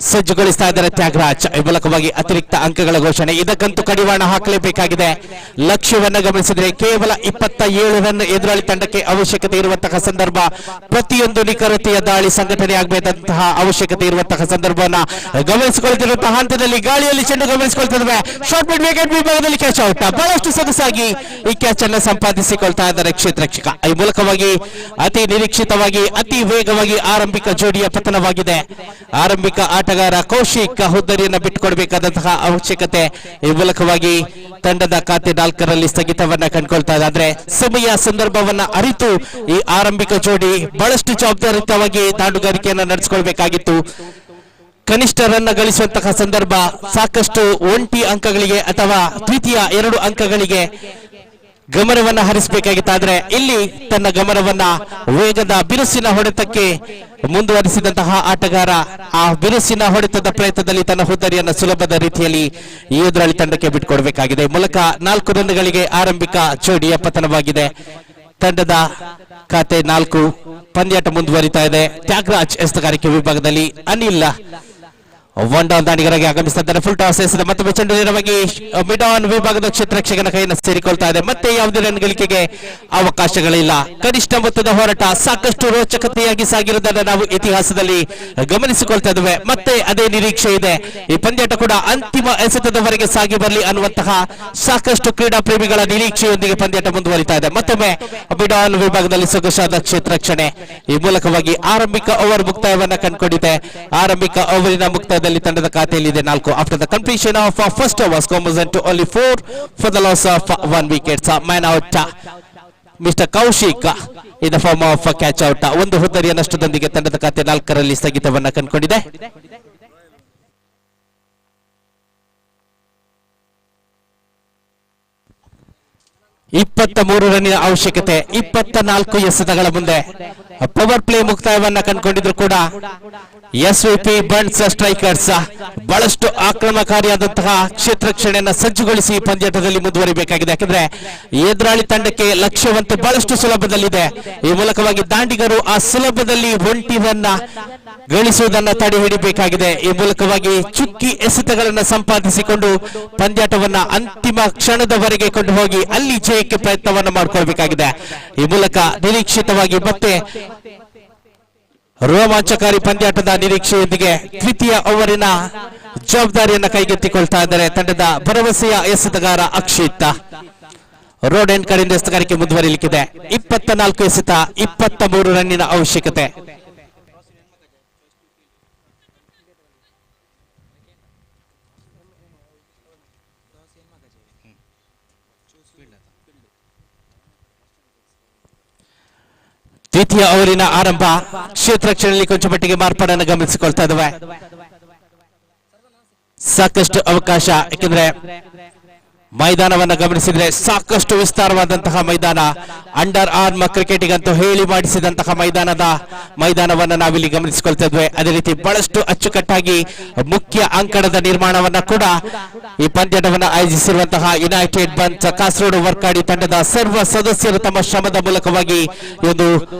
Speaker 1: ಸಜ್ಜುಗೊಳಿಸ್ತಾ ಇದ್ದಾರೆ ತ್ಯಾಗರಾಜ್. ಈ ಮೂಲಕವಾಗಿ ಅತಿರಿಕ್ತ ಅಂಕಗಳ ಘೋಷಣೆ. ಇದಕ್ಕಂತೂ ಕಡಿವಾಣ ಹಾಕಲೇಬೇಕಾಗಿದೆ. ಲಕ್ಷ್ಯವನ್ನ ಗಮನಿಸಿದ್ರೆ ಕೇವಲ 27 ರನ್ ಎದುರಾಳಿ ತಂಡಕ್ಕೆ ಅವಶ್ಯಕತೆ ಇರುವಂತಹ ಸಂದರ್ಭ. ಪ್ರತಿಯೊಂದು ನಿಖರತೆಯ ದಾಳಿ ಸಂಘಟನೆ ಆಗಬೇಕಾದಂತಹ ಅವಶ್ಯಕತೆ ಇರುವಂತಹ ಸಂದರ್ಭವನ್ನ ಗಮನಿಸಿಕೊಳ್ತಿರುವಂತಹ ಹಂತದಲ್ಲಿ ಗಾಳಿಯಲ್ಲಿ ಚೆಂಡು ಗಮನಿಸಿಕೊಳ್ತಿದ್ದೇವೆ. ಶಾರ್ಟ್ ಮಿಡ್ ವಿಕೆಟ್ ವಿಭಾಗದಲ್ಲಿ ಕ್ಯಾಚ್ ಔಟ್. ಬಹಳಷ್ಟು ಸೊಗಸಾಗಿ ಈ ಕ್ಯಾಚ್ ಅನ್ನು ಸಂಪಾದಿಸಿಕೊಳ್ತಾ ಇದ್ದಾರೆ ಕ್ಷೇತ್ರರಕ್ಷಕ. ಈ ಮೂಲಕವಾಗಿ ಅತಿ ನಿರೀಕ್ಷಿತವಾಗಿ ಅತಿ ವೇಗವಾಗಿ ಆರಂಭಿಕ ಜೋಡಿಯ ಪತನವಾಗಿದೆ. ಆರಂಭಿಕ ಆಟಗಾರ ಕೌಶಿಕ್ ಹುದ್ದರಿಯನ್ನು ಬಿಟ್ಟುಕೊಡಬೇಕಾದಂತಹ ಅವಶ್ಯಕತೆ. ಈ ಮೂಲಕವಾಗಿ ತಂಡದ ಖಾತೆ 4ರಲ್ಲಿ ಸ್ಥಗಿತವನ್ನ ಕಂಡುಕೊಳ್ತಾ ಇದೆ. ಆದ್ರೆ ಸಮಯ ಸಂದರ್ಭವನ್ನ ಅರಿತು ಈ ಆರಂಭಿಕ ಜೋಡಿ ಬಹಳಷ್ಟು ಜವಾಬ್ದಾರಿಯುತವಾಗಿ ತಾಂಡುಗಾರಿಕೆಯನ್ನು ನಡೆಸಿಕೊಳ್ಬೇಕಾಗಿತ್ತು. ಕನಿಷ್ಠ ರನ್ ಗಳಿಸುವಂತಹ ಸಂದರ್ಭ ಸಾಕಷ್ಟು ಒಂಟಿ ಅಂಕಗಳಿಗೆ ಅಥವಾ ದ್ವಿತೀಯ 2 ಅಂಕಗಳಿಗೆ ಗಮನವನ್ನ ಹರಿಸಬೇಕಾಗಿತ್ತಾದ್ರೆ ಇಲ್ಲಿ ತನ್ನ ಗಮನವನ್ನ ವೇಗದ ಬಿರುಸಿನ ಹೊಡೆತಕ್ಕೆ ಮುಂದುವರಿಸಿದಂತಹ ಆಟಗಾರ ಆ ಬಿರುಸಿನ ಹೊಡೆತದ ಪ್ರಯತ್ನದಲ್ಲಿ ತನ್ನ ಹುದ್ದರಿಯನ್ನು ಸುಲಭದ ರೀತಿಯಲ್ಲಿ ಈ ಎದುರಾಳಿ ತಂಡಕ್ಕೆ ಬಿಟ್ಟುಕೊಡಬೇಕಾಗಿದೆ. ಮೂಲಕ 4 ರನ್ಗಳಿಗೆ ಆರಂಭಿಕ ಜೋಡಿಯ ಪತನವಾಗಿದೆ. ತಂಡದ ಖಾತೆ 4. ಪಂದ್ಯಾಟ ಮುಂದುವರಿತಾ ಇದೆ. ತ್ಯಾಗರಾಜ್ ಎಸೆತಗಾರಿಕೆ ವಿಭಾಗದಲ್ಲಿ ಅನಿಲ್ ಒನ್ ಡೌನ್ ದಾಂಡಿಗರಾಗಿ ಆಗಮಿಸಿದ್ದಾರೆ. ಫುಲ್ ಟಾಸ್ ಎಸೆದ ಮತ್ತೊಮ್ಮೆ ಚೆಂಡು ನೇರವಾಗಿ ಮಿಡ್ ಆನ್ ವಿಭಾಗದ ಕ್ಷೇತ್ರರಕ್ಷಕನ ಕೈಯನ್ನು ಸೇರಿಕೊಳ್ತಾ ಇದೆ. ಮತ್ತೆ ಯಾವುದೇ ರನ್ ಗಳಿಕೆಗೆ ಅವಕಾಶಗಳಿಲ್ಲ. ಕನಿಷ್ಠ ಮೊತ್ತದ ಹೋರಾಟ ಸಾಕಷ್ಟು ರೋಚಕತೆಯಾಗಿ ಸಾಗಿರುವುದನ್ನು ನಾವು ಇತಿಹಾಸದಲ್ಲಿ ಗಮನಿಸಿಕೊಳ್ತಾ ಇದ್ದೇವೆ. ಮತ್ತೆ ಅದೇ ನಿರೀಕ್ಷೆ ಇದೆ. ಈ ಪಂದ್ಯಾಟ ಕೂಡ ಅಂತಿಮ ಎಸೆತದವರೆಗೆ ಸಾಗಿ ಬರಲಿ ಅನ್ನುವಂತಹ ಸಾಕಷ್ಟು ಕ್ರೀಡಾ ಪ್ರೇಮಿಗಳ ನಿರೀಕ್ಷೆಯೊಂದಿಗೆ ಪಂದ್ಯಾಟ ಮುಂದುವರಿತಾ ಇದೆ. ಮತ್ತೊಮ್ಮೆ ಮಿಡ್ ಆನ್ ವಿಭಾಗದಲ್ಲಿ ಸೊಗಸಾದ ಕ್ಷೇತ್ರರಕ್ಷಣೆ. ಈ ಮೂಲಕವಾಗಿ ಆರಂಭಿಕ ಓವರ್ ಮುಕ್ತಾಯವನ್ನ ಕಂಡುಕೊಂಡಿದೆ. ಆರಂಭಿಕ ಓವರಿನ ಮುಕ್ತಾಯದಲ್ಲಿ ತಂಡದ ಖಾತೆಯಲ್ಲಿದೆ 4. After the completion of first over score to only 4 for the loss of 1 wicket. Man out mister Kaushik in the form of catch out. 1 ಹುದ್ದರಿಯ ನಷ್ಟದೊಂದಿಗೆ ತಂಡದ ಖಾತೆ 4ರಲ್ಲಿ ಸ್ಥಗಿತವನ್ನ ಕಂಡುಕೊಂಡಿದೆ. 23 ರನ್ನಿನ ಅವಶ್ಯಕತೆ. 24 ಎಸೆತಗಳ ಮುಂದೆ ಪವರ್ ಪ್ಲೇ ಮುಕ್ತಾಯವನ್ನ ಕಂಡುಕೊಂಡಿದ್ರು ಕೂಡ SVP ಬಂಟ್ಸ್ ಸ್ಟ್ರೈಕರ್ಸ್ ಬಹಳಷ್ಟು ಆಕ್ರಮಣಕಾರಿಯಾದಂತಹ ಕ್ಷೇತ್ರರಕ್ಷಣೆಯನ್ನ ಸಜ್ಜುಗೊಳಿಸಿ ಪಂದ್ಯಾಟದಲ್ಲಿ ಮುಂದುವರಿಬೇಕಾಗಿದೆ. ಯಾಕಂದ್ರೆ ಎದುರಾಳಿ ತಂಡಕ್ಕೆ ಲಕ್ಷ್ಯವಂತೂ ಬಹಳಷ್ಟು ಸುಲಭದಲ್ಲಿದೆ. ಈ ಮೂಲಕವಾಗಿ ದಾಂಡಿಗರು ಆ ಸುಲಭದಲ್ಲಿ ಒಂಟಿವನ್ನ ಗಳಿಸುವುದನ್ನ ತಡೆ ಹಿಡಿಬೇಕಾಗಿದೆ. ಈ ಮೂಲಕವಾಗಿ ಚುಕ್ಕಿ ಎಸೆತಗಳನ್ನ ಸಂಪಾದಿಸಿಕೊಂಡು ಪಂದ್ಯಾಟವನ್ನ ಅಂತಿಮ ಕ್ಷಣದವರೆಗೆ ಕೊಂಡು ಹೋಗಿ ಅಲ್ಲಿ ಜಯಕ್ಕೆ ಪ್ರಯತ್ನವನ್ನ ಮಾಡಿಕೊಳ್ಬೇಕಾಗಿದೆ. ಈ ಮೂಲಕ ನಿರೀಕ್ಷಿತವಾಗಿ ಮತ್ತೆ ರೋಮಾಂಚಕಾರಿ ಪಂದ್ಯಾಟದ ನಿರೀಕ್ಷೆಯೊಂದಿಗೆ ದ್ವಿತೀಯ ಓವರಿನ ಜವಾಬ್ದಾರಿಯನ್ನ ಕೈಗೆತ್ತಿಕೊಳ್ತಾ ಇದ್ದಾರೆ ತಂಡದ ಭರವಸೆಯ ಎಸೆತಗಾರ ಅಕ್ಷಿತ್. ರೋಡ್ ಎಂಡ್ ಕಡೆಯಿಂದ ಎಸೆತಗಾರಿಕೆ ಮುಂದುವರಿಯಲಿಕ್ಕಿದೆ. 24 ಎಸೆತ, 23 ರನ್ನಿನ ಅವಶ್ಯಕತೆ. ದ್ವಿತೀಯ ಓವರಿನ ಆರಂಭ. ಕ್ಷೇತ್ರರಕ್ಷಣೆಯಲ್ಲಿ ಕೊಂಚ ಮಟ್ಟಿಗೆ ಮಾರ್ಪಾಡನ್ನು ಗಮನಿಸಿಕೊಳ್ತಾ ಇದ್ದಾವೆ. ಸಾಕಷ್ಟು ಅವಕಾಶ. ಯಾಕೆಂದ್ರೆ ಮೈದಾನವನ್ನ ಗಮನಿಸಿದ್ರೆ ಸಾಕಷ್ಟು ವಿಸ್ತಾರವಾದಂತಹ ಮೈದಾನ. ಅಂಡರ್ ಆರ್ಮ್ ಕ್ರಿಕೆಟಿಗಂತೂ ಹೇಳಿ ಮಾಡಿಸಿದಂತಹ ಮೈದಾನವನ್ನ ನಾವಿಲ್ಲಿ ಗಮನಿಸಿಕೊಳ್ತಾ ಇದ್ವಿ. ಅದೇ ರೀತಿ ಬಹಳಷ್ಟು ಅಚ್ಚುಕಟ್ಟಾಗಿ ಮುಖ್ಯ ಅಂಕಣದ ನಿರ್ಮಾಣವನ್ನ ಕೂಡ ಈ ಪಂದ್ಯಾಟವನ್ನ ಆಯೋಜಿಸಿರುವಂತಹ ಯುನೈಟೆಡ್ ಬಂಟ್ಸ್ ಕಾಸರಗೋಡು ವರ್ಕಾಡಿ ತಂಡದ ಸರ್ವ ಸದಸ್ಯರು ತಮ್ಮ ಶ್ರಮದ ಮೂಲಕವಾಗಿ ಈ ಒಂದು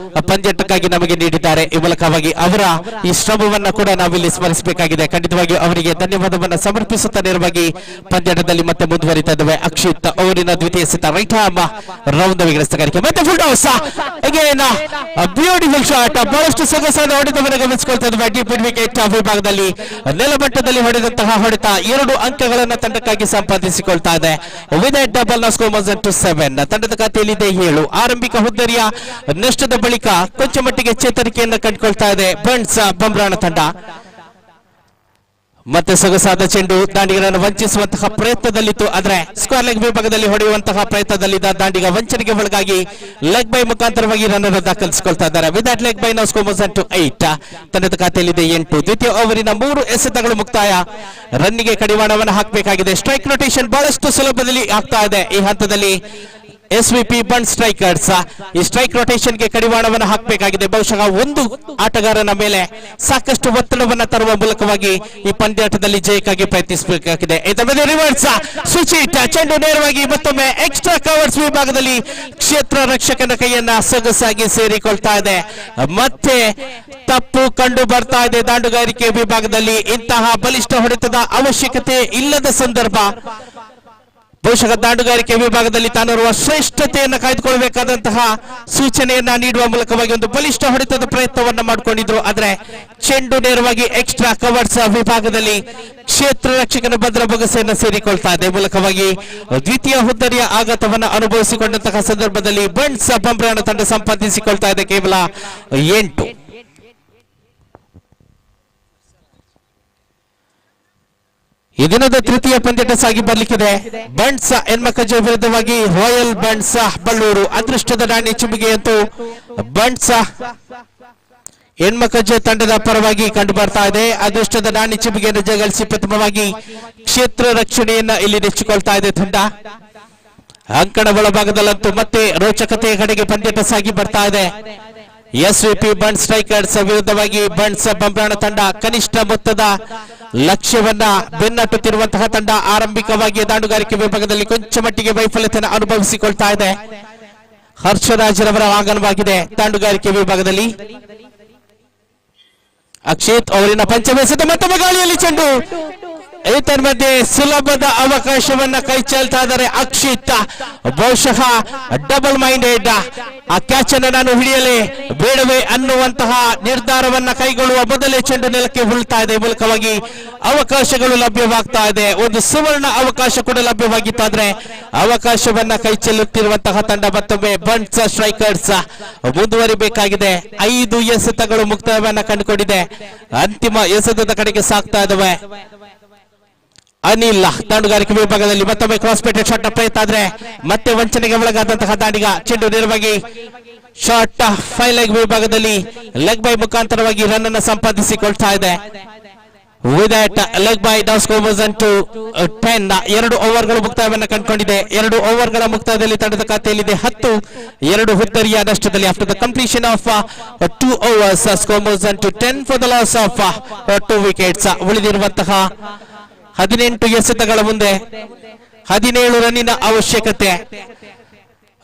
Speaker 1: ಪಂದ್ಯಾಟಕ್ಕಾಗಿ ನಮಗೆ ನೀಡಿದ್ದಾರೆ. ಈ ಮೂಲಕವಾಗಿ ಅವರ ಈ ಶ್ರಮವನ್ನ ಕೂಡ ನಾವಿಲ್ಲಿ ಸ್ಮರಿಸಬೇಕಾಗಿದೆ. ಖಂಡಿತವಾಗಿ ಅವರಿಗೆ ಧನ್ಯವಾದವನ್ನ ಸಮರ್ಪಿಸುತ್ತಾ ನೇರವಾಗಿ ಪಂದ್ಯಾಟದಲ್ಲಿ ಮತ್ತೆ ಮುಂದುವರಿತಾ ಇದ್ದಾವೆ. ಅಕ್ಷಿತ್ ಅವರಿನ ದ್ವಿತೀಯ ಸೆಟ್ ರೈಟ್ ಆರ್ಮ್ ರೌಂಡ್ ವಿಗ್ರಹಿಸಗಾರಿಕೆ ಮತ್ತೆ full toss again beautiful shot. ಬಹಳಷ್ಟು ಸೊಗಸಾದ ಹೊಡೆತವನ್ನು ಗಮನಿಸಿಕೊಳ್ತಾ ಇದ್ದಾವೆ. ಡೀಪ್ ಮಿಡ್ ವಿಕೆಟ್ ವಿಭಾಗದಲ್ಲಿ ನೆಲಮಟ್ಟದಲ್ಲಿ ಹೊಡೆದಂತಹ ಹೊಡೆತ 2 ಅಂಕಗಳನ್ನು ತಂಡಕ್ಕಾಗಿ ಸಂಪಾದಿಸಿಕೊಳ್ತಾ ಇದೆ. ವಿತ್ ಡಬಲ್ ಸ್ಕೋರ್ 7 ತಂಡದ ಖಾತೆಯಲ್ಲಿದೆ 7. ಆರಂಭಿಕ ಹುದ್ದರಿಯ ನಷ್ಟದ ಬಳಿಕ ಕೊಂಚ ಮಟ್ಟಿಗೆ ಚೇತರಿಕೆಯನ್ನು ಕಂಡುಕೊಳ್ತಾ ಇದೆ ಬಂಟ್ಸ್ ಬಂಬ್ರಾಣ ತಂಡ. ಮತ್ತೆ ಸೊಗಸಾದ ಚೆಂಡು ದಾಂಡಿಗರನ್ನು ವಂಚಿಸುವಂತಹ ಪ್ರಯತ್ನದಲ್ಲಿತ್ತು. ಆದರೆ ಸ್ಕ್ವೇರ್ ಲೆಗ್ ವಿಭಾಗದಲ್ಲಿ ಹೊಡೆಯುವಂತಹ ಪ್ರಯತ್ನದಲ್ಲಿದ್ದ ದಾಂಡಿಗ ವಂಚನೆಗೆ ಒಳಗಾಗಿ ಲೆಗ್ ಬೈ ಮುಖಾಂತರವಾಗಿ ರನ್ ಅನ್ನು ದಾಖಲಿಸಿಕೊಳ್ತಾ ಇದ್ದಾರೆ. ವಿದೌಟ್ ಲೆಗ್ ಬೈ ಸ್ಕೋರ್ 8 ತಂಡದ ಖಾತೆಯಲ್ಲಿದೆ 8. ದ್ವಿತೀಯ ಓವರಿನ 3 ಎಸೆತಗಳು ಮುಕ್ತಾಯ. ರನ್ನಿಗೆ ಕಡಿವಾಣವನ್ನು ಹಾಕಬೇಕಾಗಿದೆ. ಸ್ಟ್ರೈಕ್ ರೊಟೇಷನ್ ಬಹಳಷ್ಟು ಸುಲಭದಲ್ಲಿ ಆಗ್ತಾ ಇದೆ ಈ ಹಂತದಲ್ಲಿ. SVP ಬಂಡ್ ಸ್ಟ್ರೈಕರ್ಸ್ ಈ ಸ್ಟ್ರೈಕ್ ರೊಟೇಷನ್ ಗೆ ಕಡಿವಾಣವನ್ನು ಹಾಕಬೇಕಾಗಿದೆ. ಬಹುಶಃ ಒಂದು ಆಟಗಾರನ ಮೇಲೆ ಸಾಕಷ್ಟು ಒತ್ತಡವನ್ನು ತರುವ ಮೂಲಕವಾಗಿ ಈ ಪಂದ್ಯಾಟದಲ್ಲಿ ಜಯಕ್ಕಾಗಿ ಪ್ರಯತ್ನಿಸಬೇಕಾಗಿದೆ. ಇದರ ರಿವರ್ಸ್ ಸುಚಿಟ್ ಚೆಂಡು ನೇರವಾಗಿ ಮತ್ತೊಮ್ಮೆ ಎಕ್ಸ್ಟ್ರಾ ಕವರ್ಸ್ ವಿಭಾಗದಲ್ಲಿ ಕ್ಷೇತ್ರ ರಕ್ಷಕನ ಕೈಯನ್ನ ಸೊಗಸಾಗಿ ಸೇರಿಕೊಳ್ತಾ ಇದೆ. ಮತ್ತೆ ತಪ್ಪು ಕಂಡು ಬರ್ತಾ ಇದೆ ದಾಂಡುಗಾರಿಕೆ ವಿಭಾಗದಲ್ಲಿ. ಇಂತಹ ಬಲಿಷ್ಠ ಹೊಡೆತದ ಅವಶ್ಯಕತೆ ಇಲ್ಲದ ಸಂದರ್ಭ. ಬಹುಶಃ ದಾಂಡುಗಾರಿಕೆ ವಿಭಾಗದಲ್ಲಿ ತಾನಿರುವ ಶ್ರೇಷ್ಠತೆಯನ್ನು ಕಾಯ್ದುಕೊಳ್ಳಬೇಕಾದಂತಹ ಸೂಚನೆಯನ್ನ ನೀಡುವ ಮೂಲಕವಾಗಿ ಒಂದು ಬಲಿಷ್ಠ ಹೊಡೆತದ ಪ್ರಯತ್ನವನ್ನ ಮಾಡಿಕೊಂಡಿದ್ರು. ಆದರೆ ಚೆಂಡು ನೇರವಾಗಿ ಎಕ್ಸ್ಟ್ರಾ ಕವರ್ಸ್ ವಿಭಾಗದಲ್ಲಿ ಕ್ಷೇತ್ರ ರಕ್ಷಕನ ಭದ್ರ ಬೊಗಸೆಯನ್ನು ಸೇರಿಕೊಳ್ತಾ ಇದೆ. ಮೂಲಕವಾಗಿ ದ್ವಿತೀಯ ಹುದ್ದರಿಯ ಆಘಾತವನ್ನು ಅನುಭವಿಸಿಕೊಂಡಂತಹ ಸಂದರ್ಭದಲ್ಲಿ ಬಂಟ್ಸ್ ಬಂಬ್ರಾಣ ತಂಡ ಸಂಪಾದಿಸಿಕೊಳ್ತಾ ಇದೆ ಕೇವಲ 8. ಈ ದಿನದ ತೃತೀಯ ಪಂದ್ಯಾಟ ಸಾಗಿ ಬರ್ಲಿಕ್ಕಿದೆ. ಬಂಟ್ಸ್ ಹೆಣ್ಮಕ್ಕಜ ವಿರುದ್ಧವಾಗಿ ರಾಯಲ್ ಬಂಟ್ಸ್ ಬಳ್ಳೂರು. ಅದೃಷ್ಟದ ರಾಣಿ ಚಿಮುಗೆಯಂತೂ ಬಂಟ್ಸ್ ಹೆಣ್ಮಕ್ಕಜ ತಂಡದ ಪರವಾಗಿ ಕಂಡು ಬರ್ತಾ ಇದೆ. ಅದೃಷ್ಟದ ರಾಣಿ ಚಿಮುಗೆಯನ್ನು ಜಯಗಳಿಸಿ ಪ್ರಥಮವಾಗಿ ಕ್ಷೇತ್ರ ರಕ್ಷಣೆಯನ್ನ ಇಲ್ಲಿ ನೆಚ್ಚಿಕೊಳ್ತಾ ಇದೆ ತಂಡ. ಅಂಕಣ ಒಳಭಾಗದಲ್ಲಂತೂ ಮತ್ತೆ ರೋಚಕತೆಯ ಕಡೆಗೆ ಪಂದ್ಯಾಟ ಸಾಗಿ ಬರ್ತಾ ಇದೆ. SVP ಬಂಡ್ ಸ್ಟ್ರೈಕರ್ಸ್ ವಿರುದ್ಧವಾಗಿ ಬಂಟ್ಸ್ ಬಂಬ್ರಾಣ ತಂಡ ಕನಿಷ್ಠ ಮೊತ್ತದ ಲಕ್ಷ್ಯವನ್ನ ಬೆನ್ನಟ್ಟುತ್ತಿರುವಂತಹ ತಂಡ. ಆರಂಭಿಕವಾಗಿ ದಾಂಡುಗಾರಿಕೆ ವಿಭಾಗದಲ್ಲಿ ಕೊಂಚ ಮಟ್ಟಿಗೆ ವೈಫಲ್ಯತೆಯನ್ನು ಅನುಭವಿಸಿಕೊಳ್ತಾ ಇದೆ. ಹರ್ಷರಾಜ್ರವರ ಆಗಮನವಾಗಿದೆ ದಾಂಡುಗಾರಿಕೆ ವಿಭಾಗದಲ್ಲಿ. ಅಕ್ಷಿತ್ ಅವರಿನ ಪಂಚಮೇಸದ ಮತ್ತೊಮ್ಮೆ ಗಾಳಿಯಲ್ಲಿ ಚೆಂಡು. ಮಧ್ಯೆ ಸುಲಭದ ಅವಕಾಶವನ್ನ ಕೈ ಚೆಲ್ತಾ ಇದ್ದಾರೆ ಅಕ್ಷಿತ್. ಬಹುಶಃ ಡಬಲ್ ಮೈಂಡೆಡ್ ಆ ಕ್ಯಾಚ್ ಅನ್ನು ನಾನು ಹಿಡಿಯಲೇ ಬೇಡವೇ ಅನ್ನುವಂತಹ ನಿರ್ಧಾರವನ್ನ ಕೈಗೊಳ್ಳುವ ಮೊದಲೇ ಚೆಂಡು ನೆಲಕ್ಕೆ ಉರುಳ್ತಾ ಇದೆ. ಮೂಲಕವಾಗಿ ಅವಕಾಶಗಳು ಲಭ್ಯವಾಗ್ತಾ ಇದೆ. ಒಂದು ಸುವರ್ಣ ಅವಕಾಶ ಕೂಡ ಲಭ್ಯವಾಗಿತ್ತಾದ್ರೆ ಅವಕಾಶವನ್ನ ಕೈ ಚೆಲ್ಲುತ್ತಿರುವಂತಹ ತಂಡ ಮತ್ತೊಮ್ಮೆ ಬಂಟ್ಸ್ ಸ್ಟ್ರೈಕರ್ಸ್ ಮುಂದುವರಿಬೇಕಾಗಿದೆ. 5 ಎಸೆತಗಳು ಮುಕ್ತಾಯವನ್ನ ಕಂಡುಕೊಂಡಿದೆ. ಅಂತಿಮ ಎಸೆತದ ಕಡೆಗೆ ಸಾಗ್ತಾ ಇದ್ದಾವೆ. ಅನಿಲ್ ದಾಂಡುಗಾರಿಕೆ ವಿಭಾಗದಲ್ಲಿ ಮತ್ತೊಮ್ಮೆ ಕ್ರಾಸ್ ಪೇಟೆಡ್ ಶಾಟ್ ನ ಪ್ರಯತ್ನ ಆದ್ರೆ ಮತ್ತೆ ವಂಚನೆಗೆ ಒಳಗಾದಂತಹ ದಾಂಡಿಗ. ಚೆಂಡು ನೇರವಾಗಿ ಶಾಟ್ 5 ಲೆಗ್ ವಿಭಾಗದಲ್ಲಿ ಲೆಗ್ ಬೈ ಮುಖಾಂತರವಾಗಿ ರನ್ ಅನ್ನು ಸಂಪಾದಿಸಿಕೊಳ್ತಾ ಇದೆ. Without leg by score 10. 2 ಓವರ್ಗಳು ಮುಕ್ತಾಯವನ್ನು ಕಂಡುಕೊಂಡಿದೆ. 2 ಓವರ್ಗಳ ಮುಕ್ತಾಯದಲ್ಲಿ ತಂಡದ ಖಾತೆಯಲ್ಲಿದೆ 10. 2 ಹುದ್ದರಿಯ ನಷ್ಟದಲ್ಲಿ after the completion of 2 overs score 10 for the loss of 2 wickets. ಉಳಿದಿರುವಂತಹ 18 ಎಸೆತಗಳ ಮುಂದೆ 17 ರನ್ನಿನ ಅವಶ್ಯಕತೆ.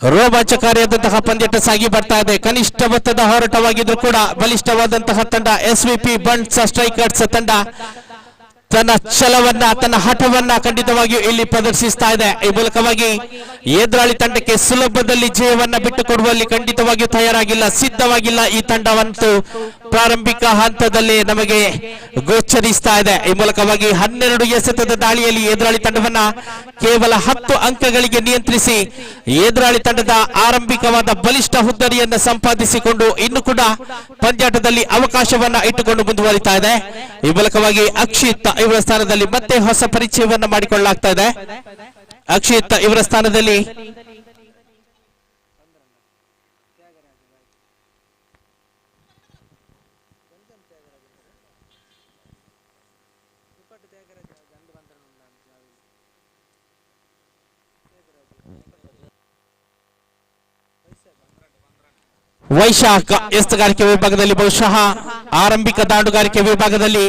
Speaker 1: ರೋಮಾಂಚಕಾರಿಯಾದಂತಹ ಪಂದ್ಯಾಟ ಸಾಗಿ ಬರ್ತಾ ಇದೆ. ಕನಿಷ್ಠ ಮೊತ್ತದ ಹೋರಾಟವಾಗಿದ್ರು ಕೂಡ ಬಲಿಷ್ಠವಾದಂತಹ ತಂಡ SVP ಬಂಟ್ಸ್ ಸ್ಟ್ರೈಕರ್ಸ್ ತಂಡ ತನ್ನ ಛಲವನ್ನ ತನ್ನ ಹಠವನ್ನ ಖಂಡಿತವಾಗಿಯೂ ಇಲ್ಲಿ ಪ್ರದರ್ಶಿಸ್ತಾ ಇದೆ. ಈ ಮೂಲಕವಾಗಿ ಎದುರಾಳಿ ತಂಡಕ್ಕೆ ಸುಲಭದಲ್ಲಿ ಜಯವನ್ನ ಬಿಟ್ಟುಕೊಡುವಲ್ಲಿ ಖಂಡಿತವಾಗಿಯೂ ತಯಾರಾಗಿಲ್ಲ, ಸಿದ್ಧವಾಗಿಲ್ಲ ಈ ತಂಡವಂತೂ ಪ್ರಾರಂಭಿಕ ಹಂತದಲ್ಲಿ ನಮಗೆ ಗೋಚರಿಸ್ತಾ ಇದೆ. ಈ ಮೂಲಕವಾಗಿ 12 ಎಸೆತದ ದಾಳಿಯಲ್ಲಿ ಎದುರಾಳಿ ತಂಡವನ್ನ ಕೇವಲ 10 ಅಂಕಗಳಿಗೆ ನಿಯಂತ್ರಿಸಿ ಎದುರಾಳಿ ತಂಡದ ಆರಂಭಿಕವಾದ ಬಲಿಷ್ಠ ಹುದ್ದರಿಯನ್ನು ಸಂಪಾದಿಸಿಕೊಂಡು ಇನ್ನು ಕೂಡ ಪಂದ್ಯಾಟದಲ್ಲಿ ಅವಕಾಶವನ್ನ ಇಟ್ಟುಕೊಂಡು ಮುಂದುವರಿತಾ ಇದೆ. ಈ ಮೂಲಕವಾಗಿ ಅಕ್ಷಿತ್ ಇವರ ಸ್ಥಾನದಲ್ಲಿ ಮತ್ತೆ ಹೊಸ ಪರಿಚಯವನ್ನ ಮಾಡಿಕೊಳ್ಳಲಾಗ್ತಾ ಇದೆ. ಅಕ್ಷಿತ್ ಇವರ ಸ್ಥಾನದಲ್ಲಿ ವೈಶಾಖ ಎಸ್ತುಗಾರಿಕೆ ವಿಭಾಗದಲ್ಲಿ ಬಹುಶಃ ಆರಂಭಿಕ ದಾಂಡುಗಾರಿಕೆ ವಿಭಾಗದಲ್ಲಿ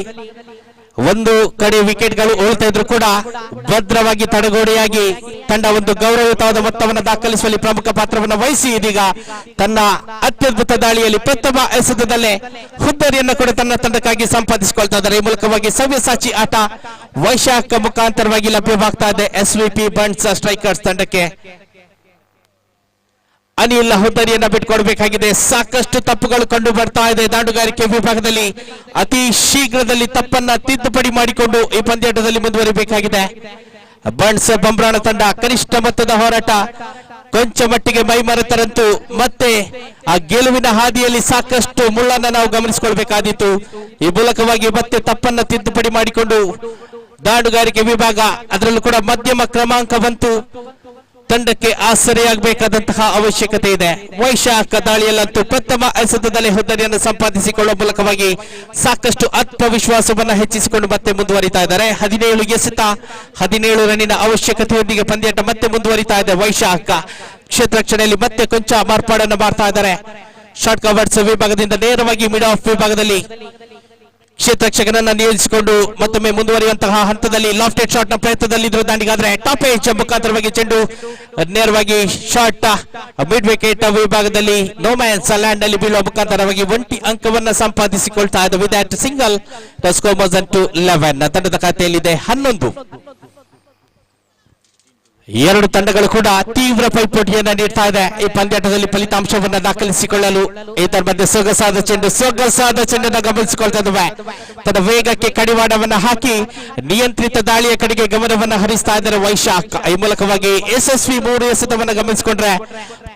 Speaker 1: ಒಂದು ಕಡೆ ವಿಕೆಟ್ಗಳು ಉಳಿತಾ ಇದ್ರು ಕೂಡ ಭದ್ರವಾಗಿ ತಡೆಗೋಡೆಯಾಗಿ ತಂಡ ಒಂದು ಗೌರವಯುತವಾದ ಮೊತ್ತವನ್ನು ದಾಖಲಿಸುವಲ್ಲಿ ಪ್ರಮುಖ ಪಾತ್ರವನ್ನು ವಹಿಸಿ ಇದೀಗ ತನ್ನ ಅತ್ಯದ್ಭುತ ದಾಳಿಯಲ್ಲಿ ಪ್ರಥಮ ಎಸೆತದಲ್ಲೇ ಹುದ್ದರಿಯನ್ನು ಕೂಡ ತನ್ನ ತಂಡಕ್ಕಾಗಿ ಸಂಪಾದಿಸಿಕೊಳ್ತಾ ಇದ್ದಾರೆ. ಈ ಮೂಲಕವಾಗಿ ಸವ್ಯಸಾಚಿ ಆಟ ವೈಶಾಖ ಮುಖಾಂತರವಾಗಿ ಲಭ್ಯವಾಗ್ತಾ ಇದೆ SVP ಬಂಟ್ಸ್ ಸ್ಟ್ರೈಕರ್ಸ್ ತಂಡಕ್ಕೆ. ಅನಿಲ್ ಹುದ್ದರಿಯನ್ನ ಬಿಟ್ಕೊಡ್ಬೇಕಾಗಿದೆ. ಸಾಕಷ್ಟು ತಪ್ಪುಗಳು ಕಂಡು ಬರ್ತಾ ಇದೆ ದಾಂಡುಗಾರಿಕೆ ವಿಭಾಗದಲ್ಲಿ. ಅತಿ ಶೀಘ್ರದಲ್ಲಿ ತಪ್ಪನ್ನ ತಿದ್ದುಪಡಿ ಮಾಡಿಕೊಂಡು ಈ ಪಂದ್ಯಾಟದಲ್ಲಿ ಮುಂದುವರಿಬೇಕಾಗಿದೆ. ಬಂಟ್ಸ್ ಬಂಬ್ರಾಣ ತಂಡ ಕನಿಷ್ಠ ಮೊತ್ತದ ಹೋರಾಟ ಕೊಂಚ ಮಟ್ಟಿಗೆ ಮೈಮರೆತರಂತೂ ಮತ್ತೆ ಆ ಗೆಲುವಿನ ಹಾದಿಯಲ್ಲಿ ಸಾಕಷ್ಟು ಮುಳ್ಳನ್ನ ನಾವು ಗಮನಿಸಿಕೊಳ್ಬೇಕಾದೀತು. ಈ ಮೂಲಕವಾಗಿ ಮತ್ತೆ ತಪ್ಪನ್ನ ತಿದ್ದುಪಡಿ ಮಾಡಿಕೊಂಡು ದಾಂಡುಗಾರಿಕೆ ವಿಭಾಗ ಅದರಲ್ಲೂ ಕೂಡ ಮಧ್ಯಮ ಕ್ರಮಾಂಕ ಬಂತು ತಂಡಕ್ಕೆ ಆಸರೆಯಾಗಬೇಕಾದಂತಹ ಅವಶ್ಯಕತೆ ಇದೆ. ವೈಶಾಖ ದಾಳಿಯಲ್ಲಂತೂ ಪ್ರಥಮ ಎಸೆತದಲ್ಲಿ ಹುದ್ದರಿಯನ್ನು ಸಂಪಾದಿಸಿಕೊಳ್ಳುವ ಮೂಲಕವಾಗಿ ಸಾಕಷ್ಟು ಆತ್ಮವಿಶ್ವಾಸವನ್ನು ಹೆಚ್ಚಿಸಿಕೊಂಡು ಮತ್ತೆ ಮುಂದುವರಿತಾ ಇದ್ದಾರೆ. 17 ಎಸೆತ 17 ರನ್ನಿನ ಅವಶ್ಯಕತೆಯೊಂದಿಗೆ ಪಂದ್ಯಾಟ ಮತ್ತೆ ಮುಂದುವರಿತಾ ಇದೆ. ವೈಶಾಖ ಕ್ಷೇತ್ರ ರಕ್ಷಣೆಯಲ್ಲಿ ಮತ್ತೆ ಕೊಂಚ ಮಾರ್ಪಾಡನ್ನು ಮಾಡ್ತಾ ಇದ್ದಾರೆ. ಶಾರ್ಟ್ ಕವರ್ಸ್ ವಿಭಾಗದಿಂದ ನೇರವಾಗಿ ಮಿಡ್ ಆಫ್ ವಿಭಾಗದಲ್ಲಿ ಕ್ಷೇತ್ರರಕ್ಷಕನನ್ನ ನಿಯೋಜಿಸಿಕೊಂಡು ಮತ್ತೊಮ್ಮೆ ಮುಂದುವರಿಯುವಂತಹ ಹಂತದಲ್ಲಿ ಲಾಫ್ಟೆಡ್ ಶಾಟ್ ನ ಪ್ರಯತ್ನದಲ್ಲಿದ್ರು ದಾಂಡಿಗಾದ್ರೆ ಟಾಪ್ ಏಜ್ ಮುಖಾಂತರವಾಗಿ ಚೆಂಡು ನೇರವಾಗಿ ಶಾಟ್ ಮಿಡ್ ವಿಕೆಟ್ ವಿಭಾಗದಲ್ಲಿ ನೋ ಮ್ಯಾನ್ಸ್ ಲ್ಯಾಂಡ್ ನಲ್ಲಿ ಬೀಳುವ ಮುಖಾಂತರವಾಗಿ 1 ಅಂಕವನ್ನ ಸಂಪಾದಿಸಿಕೊಳ್ತಾ ಇದೆ. With that single score was to 11. ತಂಡದ ಖಾತೆಯಲ್ಲಿದೆ 11. ಎರಡು ತಂಡಗಳು ಕೂಡ ತೀವ್ರ ಪೈಪೋಟಿಯನ್ನ ನೀಡ್ತಾ ಇದೆ ಈ ಪಂದ್ಯಾಟದಲ್ಲಿ ಫಲಿತಾಂಶವನ್ನ ದಾಖಲಿಸಿಕೊಳ್ಳಲು. ಇದರ ಮಧ್ಯೆ ಸೊಗಸಾದ ಚೆಂಡನ್ನು ಗಮನಿಸಿಕೊಳ್ತಾ ಇದ್ದಾವೆ. ತನ್ನ ವೇಗಕ್ಕೆ ಕಡಿವಾಣವನ್ನ ಹಾಕಿ ನಿಯಂತ್ರಿತ ದಾಳಿಯ ಕಡೆಗೆ ಗಮನವನ್ನ ಹರಿಸ್ತಾ ಇದ್ದಾರೆ ವೈಶಾಖ್. ಈ ಮೂಲಕವಾಗಿ ಯಶಸ್ವಿ 3 ಎಸೆತವನ್ನ ಗಮನಿಸಿಕೊಂಡ್ರೆ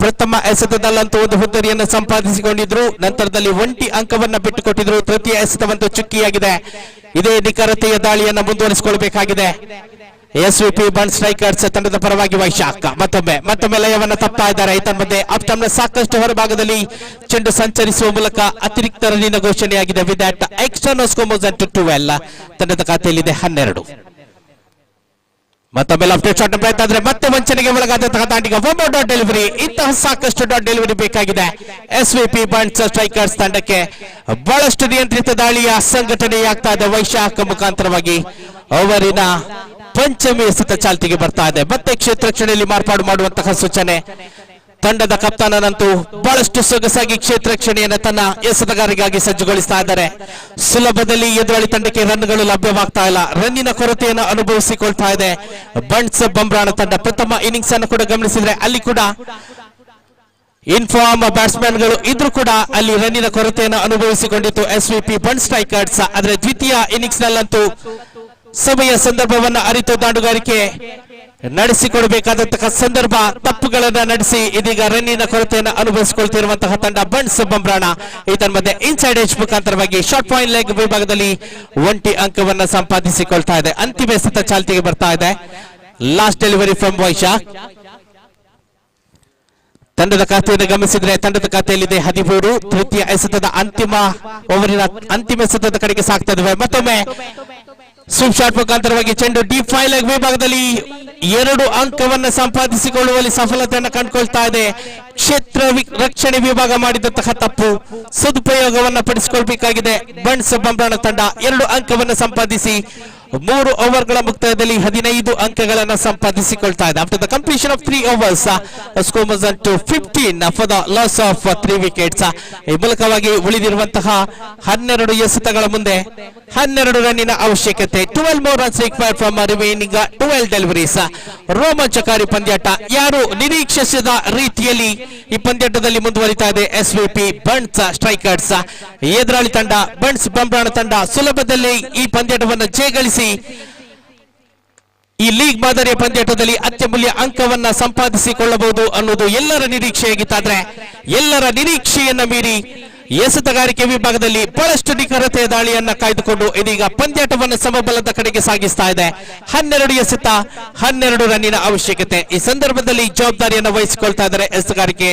Speaker 1: ಪ್ರಥಮ ಎಸೆತದಲ್ಲಂತೂ ಒಂದು ಹುದ್ದರಿಯನ್ನು ಸಂಪಾದಿಸಿಕೊಂಡಿದ್ರು. ನಂತರದಲ್ಲಿ 1 ಅಂಕವನ್ನ ಬಿಟ್ಟುಕೊಟ್ಟಿದ್ರು. ತೃತೀಯ ಎಸೆತವಂತೂ ಚುಕ್ಕಿಯಾಗಿದೆ. ಇದೇ ನಿಖರತೆಯ ದಾಳಿಯನ್ನ ಮುಂದುವರಿಸಿಕೊಳ್ಬೇಕಾಗಿದೆ. SVP ಬಂಟ್ಸ್ ಸ್ಟ್ರೈಕರ್ಸ್ ತಂಡದ ಪರವಾಗಿ ವೈಶಾಖ ಮತ್ತೊಮ್ಮೆ ಲಯವನ್ನ ತಪ್ತಾ ಇದ್ದಾರೆ. ಈತನ ಮಧ್ಯೆ ಅಪ್ಟಮ್ನ ಸಾಕಷ್ಟು ಹೊರಭಾಗದಲ್ಲಿ ಚೆಂಡು ಸಂಚರಿಸುವ ಮೂಲಕ ಅತಿರಿಕ್ತ ರನ್ನಿನ ಘೋಷಣೆಯಾಗಿದೆ. With that extra no score was to 12. ತಂಡದ ಖಾತೆಯಲ್ಲಿದೆ 12. ಮತ್ತೊಮ್ಮೆ ಲಾಫ್ಟೆಡ್ ಶಾಟ್ ಪ್ರಯತ್ನ ಆದ್ರೆ ಮತ್ತೆ ವಂಚನೆಗೆ ಒಳಗಾದಂತಹ ದಾಂಡಿಗ ಡಾಟ್ ಡೆಲಿವರಿ. ಇಂತಹ ಸಾಕಷ್ಟು ಡಾಟ್ ಡೆಲಿವರಿ ಬೇಕಾಗಿದೆ SVP ಬಂಟ್ಸ್ ಸ್ಟ್ರೈಕರ್ಸ್ ತಂಡಕ್ಕೆ. ಬಹಳಷ್ಟು ನಿಯಂತ್ರಿತ ದಾಳಿಯ ಸಂಘಟನೆಯಾಗ್ತಾ ಇದೆ ವೈಶಾಖ ಮುಖಾಂತರವಾಗಿ. ಓವರಿನ ಪಂಚಮಿ ಎಸೆತ ಚಾಲ್ತಿಗೆ ಬರ್ತಾ ಇದೆ. ಮತ್ತೆ ಕ್ಷೇತ್ರ ರಕ್ಷಣೆಯಲ್ಲಿ ಮಾರ್ಪಾಡು ಮಾಡುವಂತಹ ಸೂಚನೆ. ತಂಡದ ಕಪ್ತಾನನಂತೂ ಬಹಳಷ್ಟು ಸೊಗಸಾಗಿ ಕ್ಷೇತ್ರ ರಕ್ಷಣೆಯನ್ನು ತನ್ನ ಎಸೆತಗಾರಿಗಾಗಿ ಸಜ್ಜುಗೊಳಿಸ್ತಾ ಇದ್ದಾರೆ. ಸುಲಭದಲ್ಲಿ ಎದುರಾಳಿ ತಂಡಕ್ಕೆ ರನ್ಗಳು ಲಭ್ಯವಾಗ್ತಾ ಇಲ್ಲ. ರನ್ನಿನ ಕೊರತೆಯನ್ನು ಅನುಭವಿಸಿಕೊಳ್ತಾ ಇದೆ ಬಂಟ್ಸ್ ಬಂಬ್ರಾಣ ತಂಡ. ಪ್ರಥಮ ಇನ್ನಿಂಗ್ಸ್ ಅನ್ನು ಕೂಡ ಗಮನಿಸಿದ್ರೆ ಅಲ್ಲಿ ಕೂಡ ಇನ್ಫಾರ್ಮ್ ಬ್ಯಾಟ್ಸ್ಮನ್ ಗಳು ಇದ್ರೂ ಕೂಡ ಅಲ್ಲಿ ರನ್ನಿನ ಕೊರತೆಯನ್ನು ಅನುಭವಿಸಿಕೊಂಡಿತ್ತು SVP ಬಂಟ್ಸ್ ಸ್ಟ್ರೈಕರ್ಸ್. ಆದರೆ ದ್ವಿತೀಯ ಇನ್ನಿಂಗ್ಸ್ ನಲ್ಲಂತೂ ಸಮಯ ಸಂದರ್ಭವನ್ನ ಅರಿತು ದಾಂಡುಗಾರಿಕೆ ನಡೆಸಿಕೊಡಬೇಕಾದಂತಹ ಸಂದರ್ಭ ತಪ್ಪುಗಳನ್ನ ನಡೆಸಿ ಇದೀಗ ರನ್ನಿನ ಕೊರತೆಯನ್ನು ಅನುಭವಿಸಿಕೊಳ್ತಿರುವಂತಹ ತಂಡ ಬಂಟ್ಸ್ ಬಂಬ್ರಾಣ. ಇದರ ಮಧ್ಯೆ ಇನ್ಸೈಡ್ ಏಜ್ ಮುಖಾಂತರವಾಗಿ ಶಾರ್ಟ್ ಪಾಯಿಂಟ್ ಲೆಗ್ ವಿಭಾಗದಲ್ಲಿ 1 ಅಂಕವನ್ನ ಸಂಪಾದಿಸಿಕೊಳ್ತಾ ಇದೆ. ಅಂತಿಮ ಎಸೆತ ಚಾಲ್ತಿಗೆ ಬರ್ತಾ ಇದೆ. Last delivery from Vaishakh. ತಂಡದ ಖಾತೆಯನ್ನು ಗಮನಿಸಿದ್ರೆ ತಂಡದ ಖಾತೆಯಲ್ಲಿದೆ 13. ತೃತೀಯ ಎಸೆತದ ಅಂತಿಮ ಓವರಿನ ಅಂತಿಮ ಎಸೆತದ ಕಡೆಗೆ ಸಾಕ್ತಾ ಇದ್ದಾವೆ. ಮತ್ತೊಮ್ಮೆ ಸ್ವೀಪ್ ಶಾಟ್ ಮುಖಾಂತರವಾಗಿ ಚೆಂಡು ಡೀಪ್ ಫೈಲ್ ಲೆಗ್ ವಿಭಾಗದಲ್ಲಿ 2 ಅಂಕವನ್ನು ಸಂಪಾದಿಸಿಕೊಳ್ಳುವಲ್ಲಿ ಸಫಲತೆಯನ್ನು ಕಂಡುಕೊಳ್ತಾ ಇದೆ. ಕ್ಷೇತ್ರ ರಕ್ಷಣೆ ವಿಭಾಗ ಮಾಡಿದಂತಹ ತಪ್ಪು ಸದುಪಯೋಗವನ್ನು ಪಡಿಸಿಕೊಳ್ಬೇಕಾಗಿದೆ ಬಂಟ್ಸ್ ಬಂಬ್ರಾಣ ತಂಡ. 2 ಅಂಕವನ್ನು ಸಂಪಾದಿಸಿ 3 ಓವರ್ಗಳ ಮುಕ್ತಾಯದಲ್ಲಿ 15 ಅಂಕಗಳನ್ನು ಸಂಪಾದಿಸಿಕೊಳ್ತಾ ಇದೆ. After the completion of 3 overs, score was to 15 for the loss of 3 wickets. ಈ ಮೂಲಕವಾಗಿ ಉಳಿದಿರುವಂತಹ 12 ಎಸೆತಗಳ ಮುಂದೆ 12 ರನ್ನಿನ ಅವಶ್ಯಕತೆ. 12 more runs required from remaining 12 deliveries. ರೋಮಾಂಚಕಾರಿ ಪಂದ್ಯಾಟ. ಯಾರು ನಿರೀಕ್ಷಿಸಿದ ರೀತಿಯಲ್ಲಿ ಈ ಪಂದ್ಯಾಟದಲ್ಲಿ ಮುಂದುವರಿತಾ ಇದೆ SVP ಬಂಟ್ಸ್ ಸ್ಟ್ರೈಕರ್ಸ್. ಎದುರಾಳಿ ತಂಡ ಬಂಟ್ಸ್ ಬಂಬ್ರಾಣ ತಂಡ ಸುಲಭದಲ್ಲಿ ಈ ಪಂದ್ಯಾಟವನ್ನು ಜಯಗಳಿಸಿ ಈ ಲೀಗ್ ಮಾದರಿಯ ಪಂದ್ಯಾಟದಲ್ಲಿ ಅತ್ಯಮೂಲ್ಯ ಅಂಕವನ್ನ ಸಂಪಾದಿಸಿಕೊಳ್ಳಬಹುದು ಅನ್ನೋದು ಎಲ್ಲರ ನಿರೀಕ್ಷೆಯಾಗಿತ್ತಾದ್ರೆ ಎಲ್ಲರ ನಿರೀಕ್ಷೆಯನ್ನ ಮೀರಿ ಎಸೆತಗಾರಿಕೆ ವಿಭಾಗದಲ್ಲಿ ಬಹಳಷ್ಟು ನಿಖರತೆಯ ದಾಳಿಯನ್ನ ಕಾಯ್ದುಕೊಂಡು ಇದೀಗ ಪಂದ್ಯಾಟವನ್ನು ಸಮಬಲದ ಕಡೆಗೆ ಸಾಗಿಸ್ತಾ ಇದೆ. 12 ಎಸೆತ 12 ರನ್ನಿನ ಅವಶ್ಯಕತೆ. ಈ ಸಂದರ್ಭದಲ್ಲಿ ಜವಾಬ್ದಾರಿಯನ್ನು ವಹಿಸಿಕೊಳ್ತಾ ಇದ್ದಾರೆ ಎಸೆತಗಾರಿಕೆ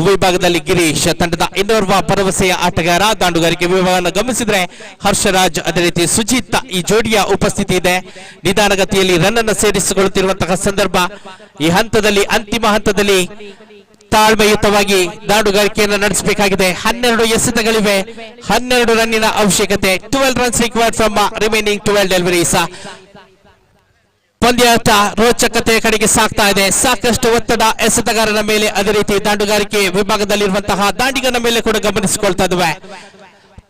Speaker 1: ವಿಭಾಗದಲ್ಲಿ ಗಿರೀಶ್. ತಂಡದ ಇನ್ನೋರ್ವ ಭರವಸೆಯ ಆಟಗಾರ. ದಾಂಡುಗಾರಿಕೆ ವಿಭಾಗವನ್ನು ಗಮನಿಸಿದ್ರೆ ಹರ್ಷರಾಜ್ ಅದೇ ರೀತಿ ಸುಜಿತ್ ಈ ಜೋಡಿಯ ಉಪಸ್ಥಿತಿ ಇದೆ. ನಿಧಾನಗತಿಯಲ್ಲಿ ರನ್ ಅನ್ನು ಸೇರಿಸಿಕೊಳ್ಳುತ್ತಿರುವಂತಹ ಸಂದರ್ಭ. ಈ ಹಂತದಲ್ಲಿ ಅಂತಿಮ ಹಂತದಲ್ಲಿ ತಾಳ್ಮೆಯುತವಾಗಿ ದಾಂಡುಗಾರಿಕೆಯನ್ನು ನಡೆಸಬೇಕಾಗಿದೆ. 12 ಎಸೆತಗಳಿವೆ, 12 ರನ್ನಿನ ಅವಶ್ಯಕತೆ. 12 runs required from remaining 12 deliveries. ಪಂದ್ಯಾಟ ರೋಚಕತೆಯ ಕಡೆಗೆ ಸಾಗ್ತಾ ಇದೆ. ಸಾಕಷ್ಟು ಒತ್ತಡ ಎಸೆತಗಾರನ ಮೇಲೆ, ಅದೇ ರೀತಿ ದಾಂಡುಗಾರಿಕೆ ವಿಭಾಗದಲ್ಲಿರುವಂತಹ ದಾಂಡಿಗನ ಮೇಲೆ ಕೂಡ ಗಮನಿಸಿಕೊಳ್ತಾ ಇದ್ದೇವೆ.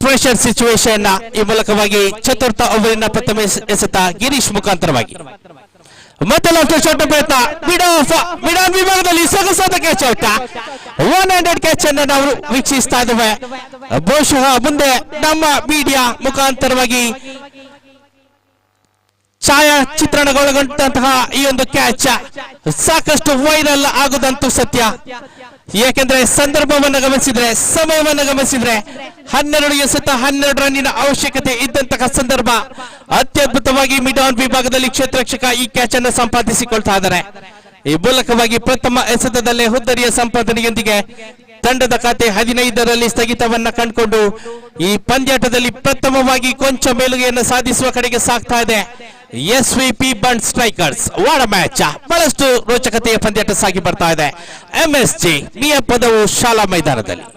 Speaker 1: ಪ್ರೆಷರ್ ಸಿಚುವೇಶನ್ ಈ ಮೂಲಕವಾಗಿ ಚತುರ್ಥ ಓವರಿನ ಪ್ರಥಮ ಎಸೆತ ಗಿರೀಶ್ ಮುಖಾಂತರವಾಗಿ. ಮತ್ತೆ ಲಾಫ್ಟರ್ ಶಾಟ್ ಪ್ರಯತ್ನ, ಮಿಡಾನ್ ವಿಭಾಗದಲ್ಲಿ ಸೊಗಸಾದ ಕ್ಯಾಚ್ ಔಟ್. 100 ಕ್ಯಾಚ್ ಅನ್ನು ನಾವು ವೀಕ್ಷಿಸ್ತಾ ಇದ್ದೇವೆ. ಬಹುಶಃ ಮುಂದೆ ನಮ್ಮ ಮೀಡಿಯಾ ಮುಖಾಂತರವಾಗಿ ಛಾಯಾಚಿತ್ರಣಗೊಳಗೊಂಡಂತಹ ಈ ಒಂದು ಕ್ಯಾಚ್ ಸಾಕಷ್ಟು ವೈರಲ್ ಆಗುದಂತೂ ಸತ್ಯ. ಏಕೆಂದ್ರೆ ಸಂದರ್ಭವನ್ನು ಗಮನಿಸಿದ್ರೆ, ಸಮಯವನ್ನು ಗಮನಿಸಿದ್ರೆ 12 ಎಸೆತ 12 ರನ್ನಿನ ಅವಶ್ಯಕತೆ ಇದ್ದಂತಹ ಸಂದರ್ಭ. ಅತ್ಯದ್ಭುತವಾಗಿ ಮಿಡಾನ್ ವಿಭಾಗದಲ್ಲಿ ಕ್ಷೇತ್ರ ರಕ್ಷಕ ಈ ಕ್ಯಾಚ್ ಅನ್ನು ಸಂಪಾದಿಸಿಕೊಳ್ತಾ ಇದ್ದಾರೆ. ಈ ಮೂಲಕವಾಗಿ ಪ್ರಥಮ ಎಸೆತದಲ್ಲೇ ಹುದ್ದರಿಯ ಸಂಪಾದನೆಯೊಂದಿಗೆ ತಂಡದ ಖಾತೆ 15ರಲ್ಲಿ ಸ್ಥಗಿತವನ್ನ ಕಂಡುಕೊಂಡು ಈ ಪಂದ್ಯಾಟದಲ್ಲಿ ಪ್ರಥಮವಾಗಿ ಕೊಂಚ ಮೇಲುಗೆಯನ್ನು ಸಾಧಿಸುವ ಕಡೆಗೆ ಸಾಗ್ತಾ ಇದೆ SVP ಬಂಡ್ ಸ್ಟ್ರೈಕರ್ಸ್. ವಾಡ ಮ್ಯಾಚ್, ಬಹಳಷ್ಟು ರೋಚಕತೆಯ ಪಂದ್ಯಾಟ ಸಾಗಿ ಬರ್ತಾ ಇದೆ MSG ಮಿಯಪದವು ಶಾಲಾ ಮೈದಾನದಲ್ಲಿ.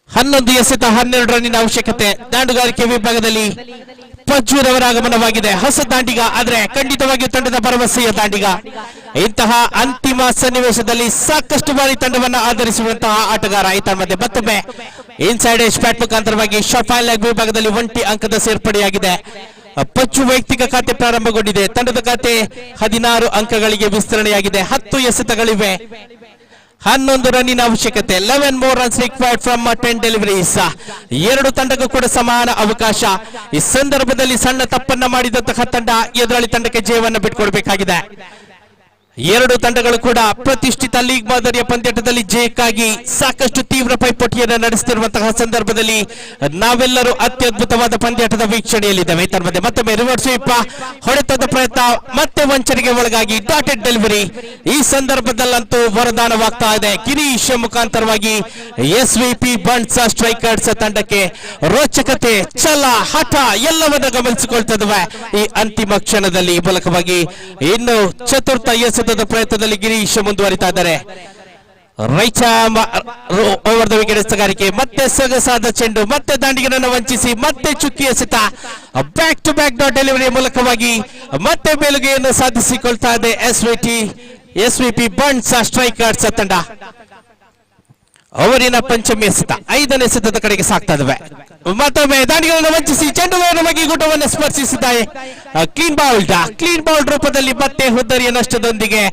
Speaker 1: ಹನ್ನೊಂದು ಎಸೆತ 12 ರನ್ನಿನ ಅವಶ್ಯಕತೆ. ದಾಂಡುಗಾರಿಕೆ ವಿಭಾಗದಲ್ಲಿ ಪಜ್ಜೂರ್ ಅವರ ಆಗಮನವಾಗಿದೆ. ಹೊಸ ದಾಂಡಿಗ, ಆದ್ರೆ ಖಂಡಿತವಾಗಿಯೂ ತಂಡದ ಭರವಸೆಯ ದಾಂಡಿಗ. ಇಂತಹ ಅಂತಿಮ ಸನ್ನಿವೇಶದಲ್ಲಿ ಸಾಕಷ್ಟು ಬಾರಿ ತಂಡವನ್ನು ಆಧರಿಸುವಂತಹ ಆಟಗಾರ. ಈತ ಮಧ್ಯೆ ಮತ್ತೊಮ್ಮೆ ಇನ್ಸೈಡ್ ಎಜ್ ಬ್ಯಾಟ್ ಮುಖಾಂತರವಾಗಿ ಶಾರ್ಟ್ ಲೆಗ್ ವಿಭಾಗದಲ್ಲಿ 1 ಅಂಕದ ಸೇರ್ಪಡೆಯಾಗಿದೆ. ಪಚ್ಚು ವೈಯಕ್ತಿಕ ಖಾತೆ ಪ್ರಾರಂಭಗೊಂಡಿದೆ. ತಂಡದ ಖಾತೆ 16 ಅಂಕಗಳಿಗೆ ವಿಸ್ತರಣೆಯಾಗಿದೆ. 10 ಎಸೆತಗಳಿವೆ, 11 ರನ್ನಿನ ಅವಶ್ಯಕತೆ. 11 more runs required from 10 deliveries. ಎರಡು ತಂಡಕ್ಕೂ ಕೂಡ ಸಮಾನ ಅವಕಾಶ. ಈ ಸಂದರ್ಭದಲ್ಲಿ ಸಣ್ಣ ತಪ್ಪನ್ನ ಮಾಡಿದಂತಹ ತಂಡ ಎದುರಾಳಿ ತಂಡಕ್ಕೆ ಜಯವನ್ನು ಬಿಟ್ಕೊಡ್ಬೇಕಾಗಿದೆ. ಎರಡು ತಂಡಗಳು ಕೂಡ ಪ್ರತಿಷ್ಠಿತ ಲೀಗ್ ಮಾದರಿಯ ಪಂದ್ಯಾಟದಲ್ಲಿ ಜಯಕ್ಕಾಗಿ ಸಾಕಷ್ಟು ತೀವ್ರ ಪೈಪೋಟಿಯನ್ನು ನಡೆಸುತ್ತಿರುವಂತಹ ಸಂದರ್ಭದಲ್ಲಿ ನಾವೆಲ್ಲರೂ ಅತ್ಯದ್ಭುತವಾದ ಪಂದ್ಯಾಟದ ವೀಕ್ಷಣೆಯಲ್ಲಿದ್ದೇವೆ. ತನ್ಮಧ್ಯೆ ಮತ್ತೊಮ್ಮೆ ರಿವರ್ಸ್ ಸ್ವೀಪ್, ಹೊಡೆತದ ಪ್ರಯತ್ನ, ಮತ್ತೆ ವಂಚನೆಗೆ ಒಳಗಾಗಿ ಡಾಟೆಡ್ ಡೆಲಿವರಿ. ಈ ಸಂದರ್ಭದಲ್ಲಂತೂ ವರದಾನವಾಗ್ತಾ ಇದೆ ಗಿರೀಶ್ ಮುಖಾಂತರವಾಗಿ SVP ಬಂಡ್ಸ್ ಸ್ಟ್ರೈಕರ್ಸ್ ತಂಡಕ್ಕೆ. ರೋಚಕತೆ, ಛಲ, ಹಠ ಎಲ್ಲವನ್ನ ಗಮನಿಸಿಕೊಳ್ತಿದ್ದೇವೆ ಈ ಅಂತಿಮ ಕ್ಷಣದಲ್ಲಿ. ಈ ಮೂಲಕವಾಗಿ ಇನ್ನು ಚತುರ್ಥ ಎಸೆತದ ಪ್ರಯತ್ನದಲ್ಲಿ ಗಿರೀಶ್ ಮುಂದುವರಿತಾ ಇದ್ದಾರೆ. ರೈಟ್ ಓವರ್ ದ ವಿಕೆಟ್ ಎಸೆತಗಾರಿಕೆ, ಮತ್ತೆ ಸೊಗಸಾದ ಚೆಂಡು, ಮತ್ತೆ ದಾಂಡಿಗನನ್ನು ವಂಚಿಸಿ ಮತ್ತೆ ಚುಕ್ಕಿ ಎಸೆತ. Back to back dot delivery ಮೂಲಕವಾಗಿ ಮತ್ತೆ ಮೇಲುಗೆಯನ್ನು ಸಾಧಿಸಿಕೊಳ್ತಾ ಇದೆ SVP ಬಂಡ್ಸ್ ಸ್ಟ್ರೈಕರ್ಸ್ ತಂಡ. ಅವರಿನ ಪಂಚಮಿ ಎಸೆತ, 5ನೇ ಎಸೆತದ ಕಡೆಗೆ ಸಾಗ್ತಾ ಇದ್ದಾವೆ. ಮತ್ತೊಮ್ಮೆ ದಾಂಡಿಗರನ್ನು ವಂಚಿಸಿ ಚೆಂಡುವಾಗಿ ಗುಟವನ್ನು ಸ್ಪರ್ಶಿಸಿದ್ದಾರೆ. ಕ್ಲೀನ್ ಬೌಲ್ಡ್ ರೂಪದಲ್ಲಿ ಮತ್ತೆ ಹುದ್ದರಿಯ ನಷ್ಟದೊಂದಿಗೆ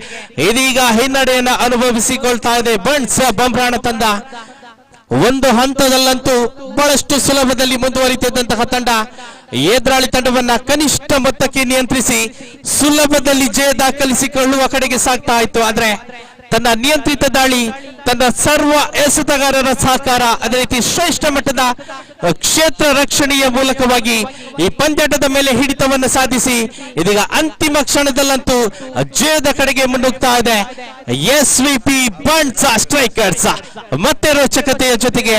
Speaker 1: ಇದೀಗ ಹಿನ್ನಡೆಯನ್ನು ಅನುಭವಿಸಿಕೊಳ್ತಾ ಇದೆ ಬಂಡ್ಸ್ ಬಂಬ್ರಾಣ ತಂಡ. ಒಂದು ಹಂತದಲ್ಲಂತೂ ಬಹಳಷ್ಟು ಸುಲಭದಲ್ಲಿ ಮುಂದುವರಿತಿದ್ದಂತಹ ತಂಡ ಎದುರಾಳಿ ತಂಡವನ್ನ ಕನಿಷ್ಠ ಮೊತ್ತಕ್ಕೆ ನಿಯಂತ್ರಿಸಿ ಸುಲಭದಲ್ಲಿ ಜಯ ದಾಖಲಿಸಿಕೊಳ್ಳುವ ಕಡೆಗೆ ಸಾಗ್ತಾ ಇತ್ತು. ಆದ್ರೆ ತನ್ನ ನಿಯಂತ್ರಿತ ದಾಳಿ, ತನ್ನ ಸರ್ವ ಎಸೆತಗಾರರ ಸಹಕಾರ, ಅದೇ ರೀತಿ ಶ್ರೇಷ್ಠ ಮಟ್ಟದ ಕ್ಷೇತ್ರ ರಕ್ಷಣೆಯ ಮೂಲಕವಾಗಿ ಈ ಪಂದ್ಯಾಟದ ಮೇಲೆ ಹಿಡಿತವನ್ನು ಸಾಧಿಸಿ ಇದೀಗ ಅಂತಿಮ ಕ್ಷಣದಲ್ಲಂತೂ ಜಯದ ಕಡೆಗೆ ಮುನ್ನುಗ್ತಾ ಇದೆ SVP ಬಂಡ್ಸ್ ಸ್ಟ್ರೈಕರ್ಸ್. ಮತ್ತೆ ರೋಚಕತೆಯ ಜೊತೆಗೆ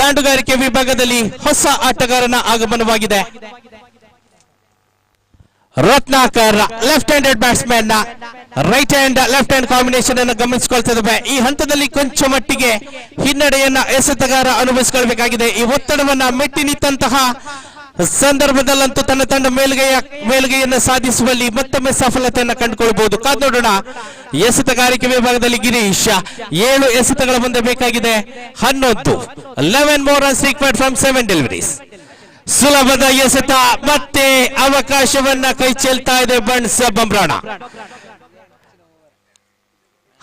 Speaker 1: ದಾಂಡುಗಾರಿಕೆ ವಿಭಾಗದಲ್ಲಿ ಹೊಸ ಆಟಗಾರನ ಆಗಮನವಾಗಿದೆ. Ratnakar left handed batsman, right hand left hand combination ಅನ್ನು ಗಮನಿಸಿಕೊಳ್ತಿದ್ದೇವೆ. ಈ ಹಂತದಲ್ಲಿ ಕೊಂಚ ಮಟ್ಟಿಗೆ ಹಿನ್ನಡೆಯನ್ನ ಎಸೆತಗಾರ ಅನುಭವಿಸಿಕೊಳ್ಳಬೇಕಾಗಿದೆ. ಈ ಒತ್ತಡವನ್ನ ಮೆಟ್ಟಿ ನಿಂತಹ ಸಂದರ್ಭದಲ್ಲಂತೂ ತನ್ನ ತಂಡ ಮೇಲುಗೆಯನ್ನು ಸಾಧಿಸುವಲ್ಲಿ ಮತ್ತೊಮ್ಮೆ ಸಫಲತೆಯನ್ನು ಕಂಡುಕೊಳ್ಳಬಹುದು. ಕಾದ್ ನೋಡೋಣ. ಎಸೆತಗಾರಿಕೆ ವಿಭಾಗದಲ್ಲಿ ಗಿರೀಶ್ 7 ಎಸೆತಗಳ ಮುಂದೆ ಬೇಕಾಗಿದೆ 11 more runs required from 7 deliveries. ಸುಲಭದ ಎಸೆತ, ಮತ್ತೆ ಅವಕಾಶವನ್ನ ಕೈ ಚೆಲ್ತಾ ಇದೆ ಬಂಡ್ಸ್ ಬಂಬ್ರಾಣ.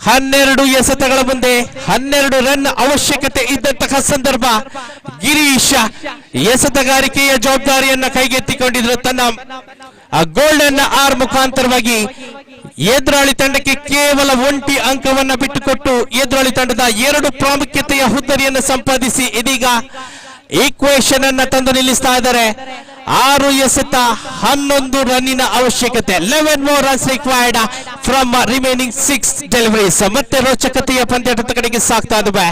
Speaker 1: 12 ಎಸೆತಗಳ ಮುಂದೆ 12 ರನ್ ಅವಶ್ಯಕತೆ ಇದ್ದಂತಹ ಸಂದರ್ಭ ಗಿರೀಶ್ ಎಸೆತಗಾರಿಕೆಯ ಜವಾಬ್ದಾರಿಯನ್ನ ಕೈಗೆತ್ತಿಕೊಂಡಿದ್ರು. ತನ್ನ ಗೋಲ್ಡನ್ ಆರ್ ಮುಖಾಂತರವಾಗಿ ಎದುರಾಳಿ ತಂಡಕ್ಕೆ ಕೇವಲ 1 ಅಂಕವನ್ನ ಬಿಟ್ಟುಕೊಟ್ಟು ಎದುರಾಳಿ ತಂಡದ 2 ಪ್ರಾಮುಖ್ಯತೆಯ ಹುದ್ದರಿಯನ್ನು ಸಂಪಾದಿಸಿ ಇದೀಗ ಈಕ್ವೇಶನ್ ಅನ್ನ ತಂದು ನಿಲ್ಲಿಸ್ತಾ ಇದ್ದಾರೆ. 6 ಎಸೆತ 11 ರನ್ನಿನ ಅವಶ್ಯಕತೆ. 11 more runs required from remaining 6 deliveries. ಮತ್ತೆ ರೋಚಕತೆಯ ಪಂದ್ಯಾಟದ ಕಡೆಗೆ ಸಾಗ್ತಾ ಇದ್ದಾವೆ.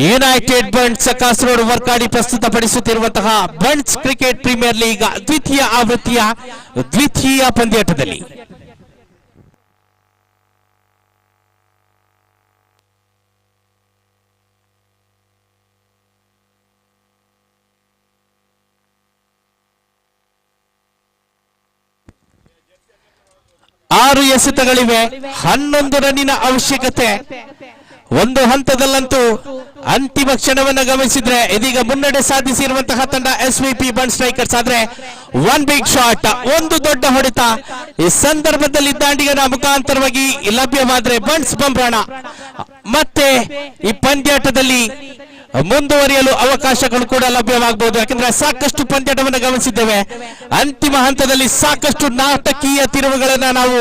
Speaker 1: ಯುನೈಟೆಡ್ ಬಂಟ್ಸ್ ಕಾಸರಗೋಡು ವರ್ಕಾಡಿ ಪ್ರಸ್ತುತಪಡಿಸುತ್ತಿರುವಂತಹ ಬಂಟ್ಸ್ ಕ್ರಿಕೆಟ್ ಪ್ರೀಮಿಯರ್ ಲೀಗ್ ದ್ವಿತೀಯ ಆವೃತ್ತಿಯ ದ್ವಿತೀಯ ಪಂದ್ಯಾಟದಲ್ಲಿ ಆರು ಎಸೆತಗಳಿವೆ, 11 ರನ್ನಿನ ಅವಶ್ಯಕತೆ. ಒಂದು ಹಂತದಲ್ಲಂತೂ ಅಂತಿಮ ಕ್ಷಣವನ್ನು ಗಮನಿಸಿದ್ರೆ ಇದೀಗ ಮುನ್ನಡೆ ಸಾಧಿಸಿರುವಂತಹ ತಂಡ ಎಸ್ವಿಪಿ ಬಂಟ್ ಸ್ಟ್ರೈಕರ್ಸ್. ಆದ್ರೆ 1 ಬಿಗ್ ಶಾಟ್, ಒಂದು ದೊಡ್ಡ ಹೊಡೆತ ಈ ಸಂದರ್ಭದಲ್ಲಿ ದಾಂಡಿಗನ ಮುಖಾಂತರವಾಗಿ ಲಭ್ಯವಾದ್ರೆ ಬಂಟ್ಸ್ ಬಂಬ್ರಾಣ ಮತ್ತೆ ಈ ಪಂದ್ಯಾಟದಲ್ಲಿ ಮುಂದುವರಿಯಲು ಅವಕಾಶಗಳು ಕೂಡ ಲಭ್ಯವಾಗಬಹುದು. ಯಾಕಂದ್ರೆ ಸಾಕಷ್ಟು ಪಂದ್ಯಾಟವನ್ನು ಗಮನಿಸಿದ್ದೇವೆ. ಅಂತಿಮ ಹಂತದಲ್ಲಿ ಸಾಕಷ್ಟು ನಾಟಕೀಯ ತಿರುವುಗಳನ್ನ ನಾವು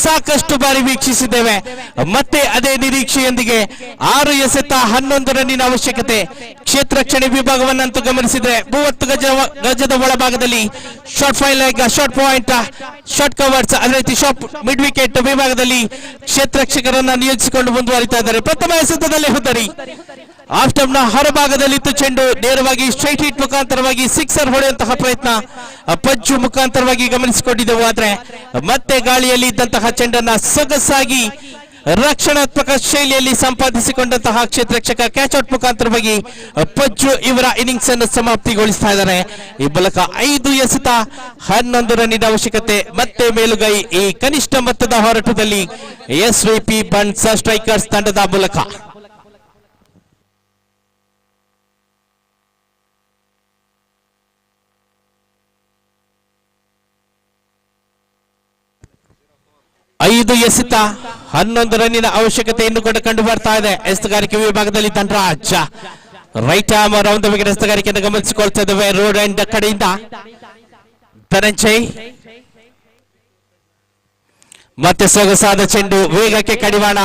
Speaker 1: ಸಾಕಷ್ಟು ಬಾರಿ ವೀಕ್ಷಿಸಿದ್ದೇವೆ. ಮತ್ತೆ ಅದೇ ನಿರೀಕ್ಷೆಯೊಂದಿಗೆ 6 ಎಸೆತ 11 ರನ್ನಿನ ಅವಶ್ಯಕತೆ. ಕ್ಷೇತ್ರ ರಕ್ಷಣೆ ವಿಭಾಗವನ್ನಂತೂ ಗಮನಿಸಿದ್ರೆ 30 ಗಜದ ಒಳಭಾಗದಲ್ಲಿ short file leg, short point, short covers, ಅದೇ ರೀತಿ ಶಾರ್ಟ್ ಮಿಡ್ ವಿಕೆಟ್ ವಿಭಾಗದಲ್ಲಿ ಕ್ಷೇತ್ರ ರಕ್ಷಕರನ್ನ ನಿಯೋಜಿಸಿಕೊಂಡು ಮುಂದುವರಿತಾ ಇದ್ದಾರೆ. ಪ್ರಥಮ ಎಸೆತದಲ್ಲಿ ಹುದ್ದರಿ ಆಫ್ಟಮ್ನ ಹೊರಭಾಗದಲ್ಲಿತ್ತು ಚೆಂಡು ನೇರವಾಗಿ ಸ್ಟ್ರೈಟ್ ಹಿಟ್ ಮುಖಾಂತರವಾಗಿ ಸಿಕ್ಸರ್ ಹೊಡೆಯುವಂತಹ ಪ್ರಯತ್ನ ಪಂಚು ಮುಖಾಂತರವಾಗಿ ಗಮನಿಸಿಕೊಂಡಿದ್ದೆವು. ಆದ್ರೆ ಮತ್ತೆ ಗಾಳಿಯಲ್ಲಿ ಇದ್ದಂತಹ ಚೆಂಡನ್ನ ಸೊಗಸಾಗಿ ರಕ್ಷಣಾತ್ಮಕ ಶೈಲಿಯಲ್ಲಿ ಸಂಪಾದಿಸಿಕೊಂಡಂತಹ ಕ್ಷೇತ್ರ ರಕ್ಷಕ ಕ್ಯಾಚ್ ಔಟ್ ಮುಖಾಂತರವಾಗಿ ಪಂಚು ಇವರ ಇನ್ನಿಂಗ್ಸ್ ಅನ್ನು ಸಮಾಪ್ತಿಗೊಳಿಸ್ತಾ ಇದ್ದಾರೆ. ಈ ಮೂಲಕ 5 ಎಸೆತ 11 ರನ್ನಿನ ಅವಶ್ಯಕತೆ. ಮತ್ತೆ ಮೇಲುಗೈ ಈ ಕನಿಷ್ಠ ಮೊತ್ತದ ಹೋರಾಟದಲ್ಲಿ ಎಸ್ವಿಪಿ ಬಂಟ್ಸ್ ಸ್ಟ್ರೈಕರ್ಸ್ ತಂಡದ ಮೂಲಕ. ಐದು ಎಸೆತ 11 ರನ್ನಿನ ಅವಶ್ಯಕತೆ ಇನ್ನು ಕೂಡ ಕಂಡು ಬರ್ತಾ ಇದೆ. ಎಸ್ತುಗಾರಿಕೆ ವಿಭಾಗದಲ್ಲಿ Dhanraj right arm round wicket ಎಸ್ತುಗಾರಿಕೆಯನ್ನು ಗಮನಿಸಿಕೊಳ್ತಾ ಇದ್ದೇವೆ. ರೋಡ್ ಅಂಡ್ ಕಡೆಯಿಂದ ಧನಂಜಯ್ ಮತ್ತೆ ಸೊಗಸಾದ ಚೆಂಡು, ವೇಗಕ್ಕೆ ಕಡಿವಾಣ,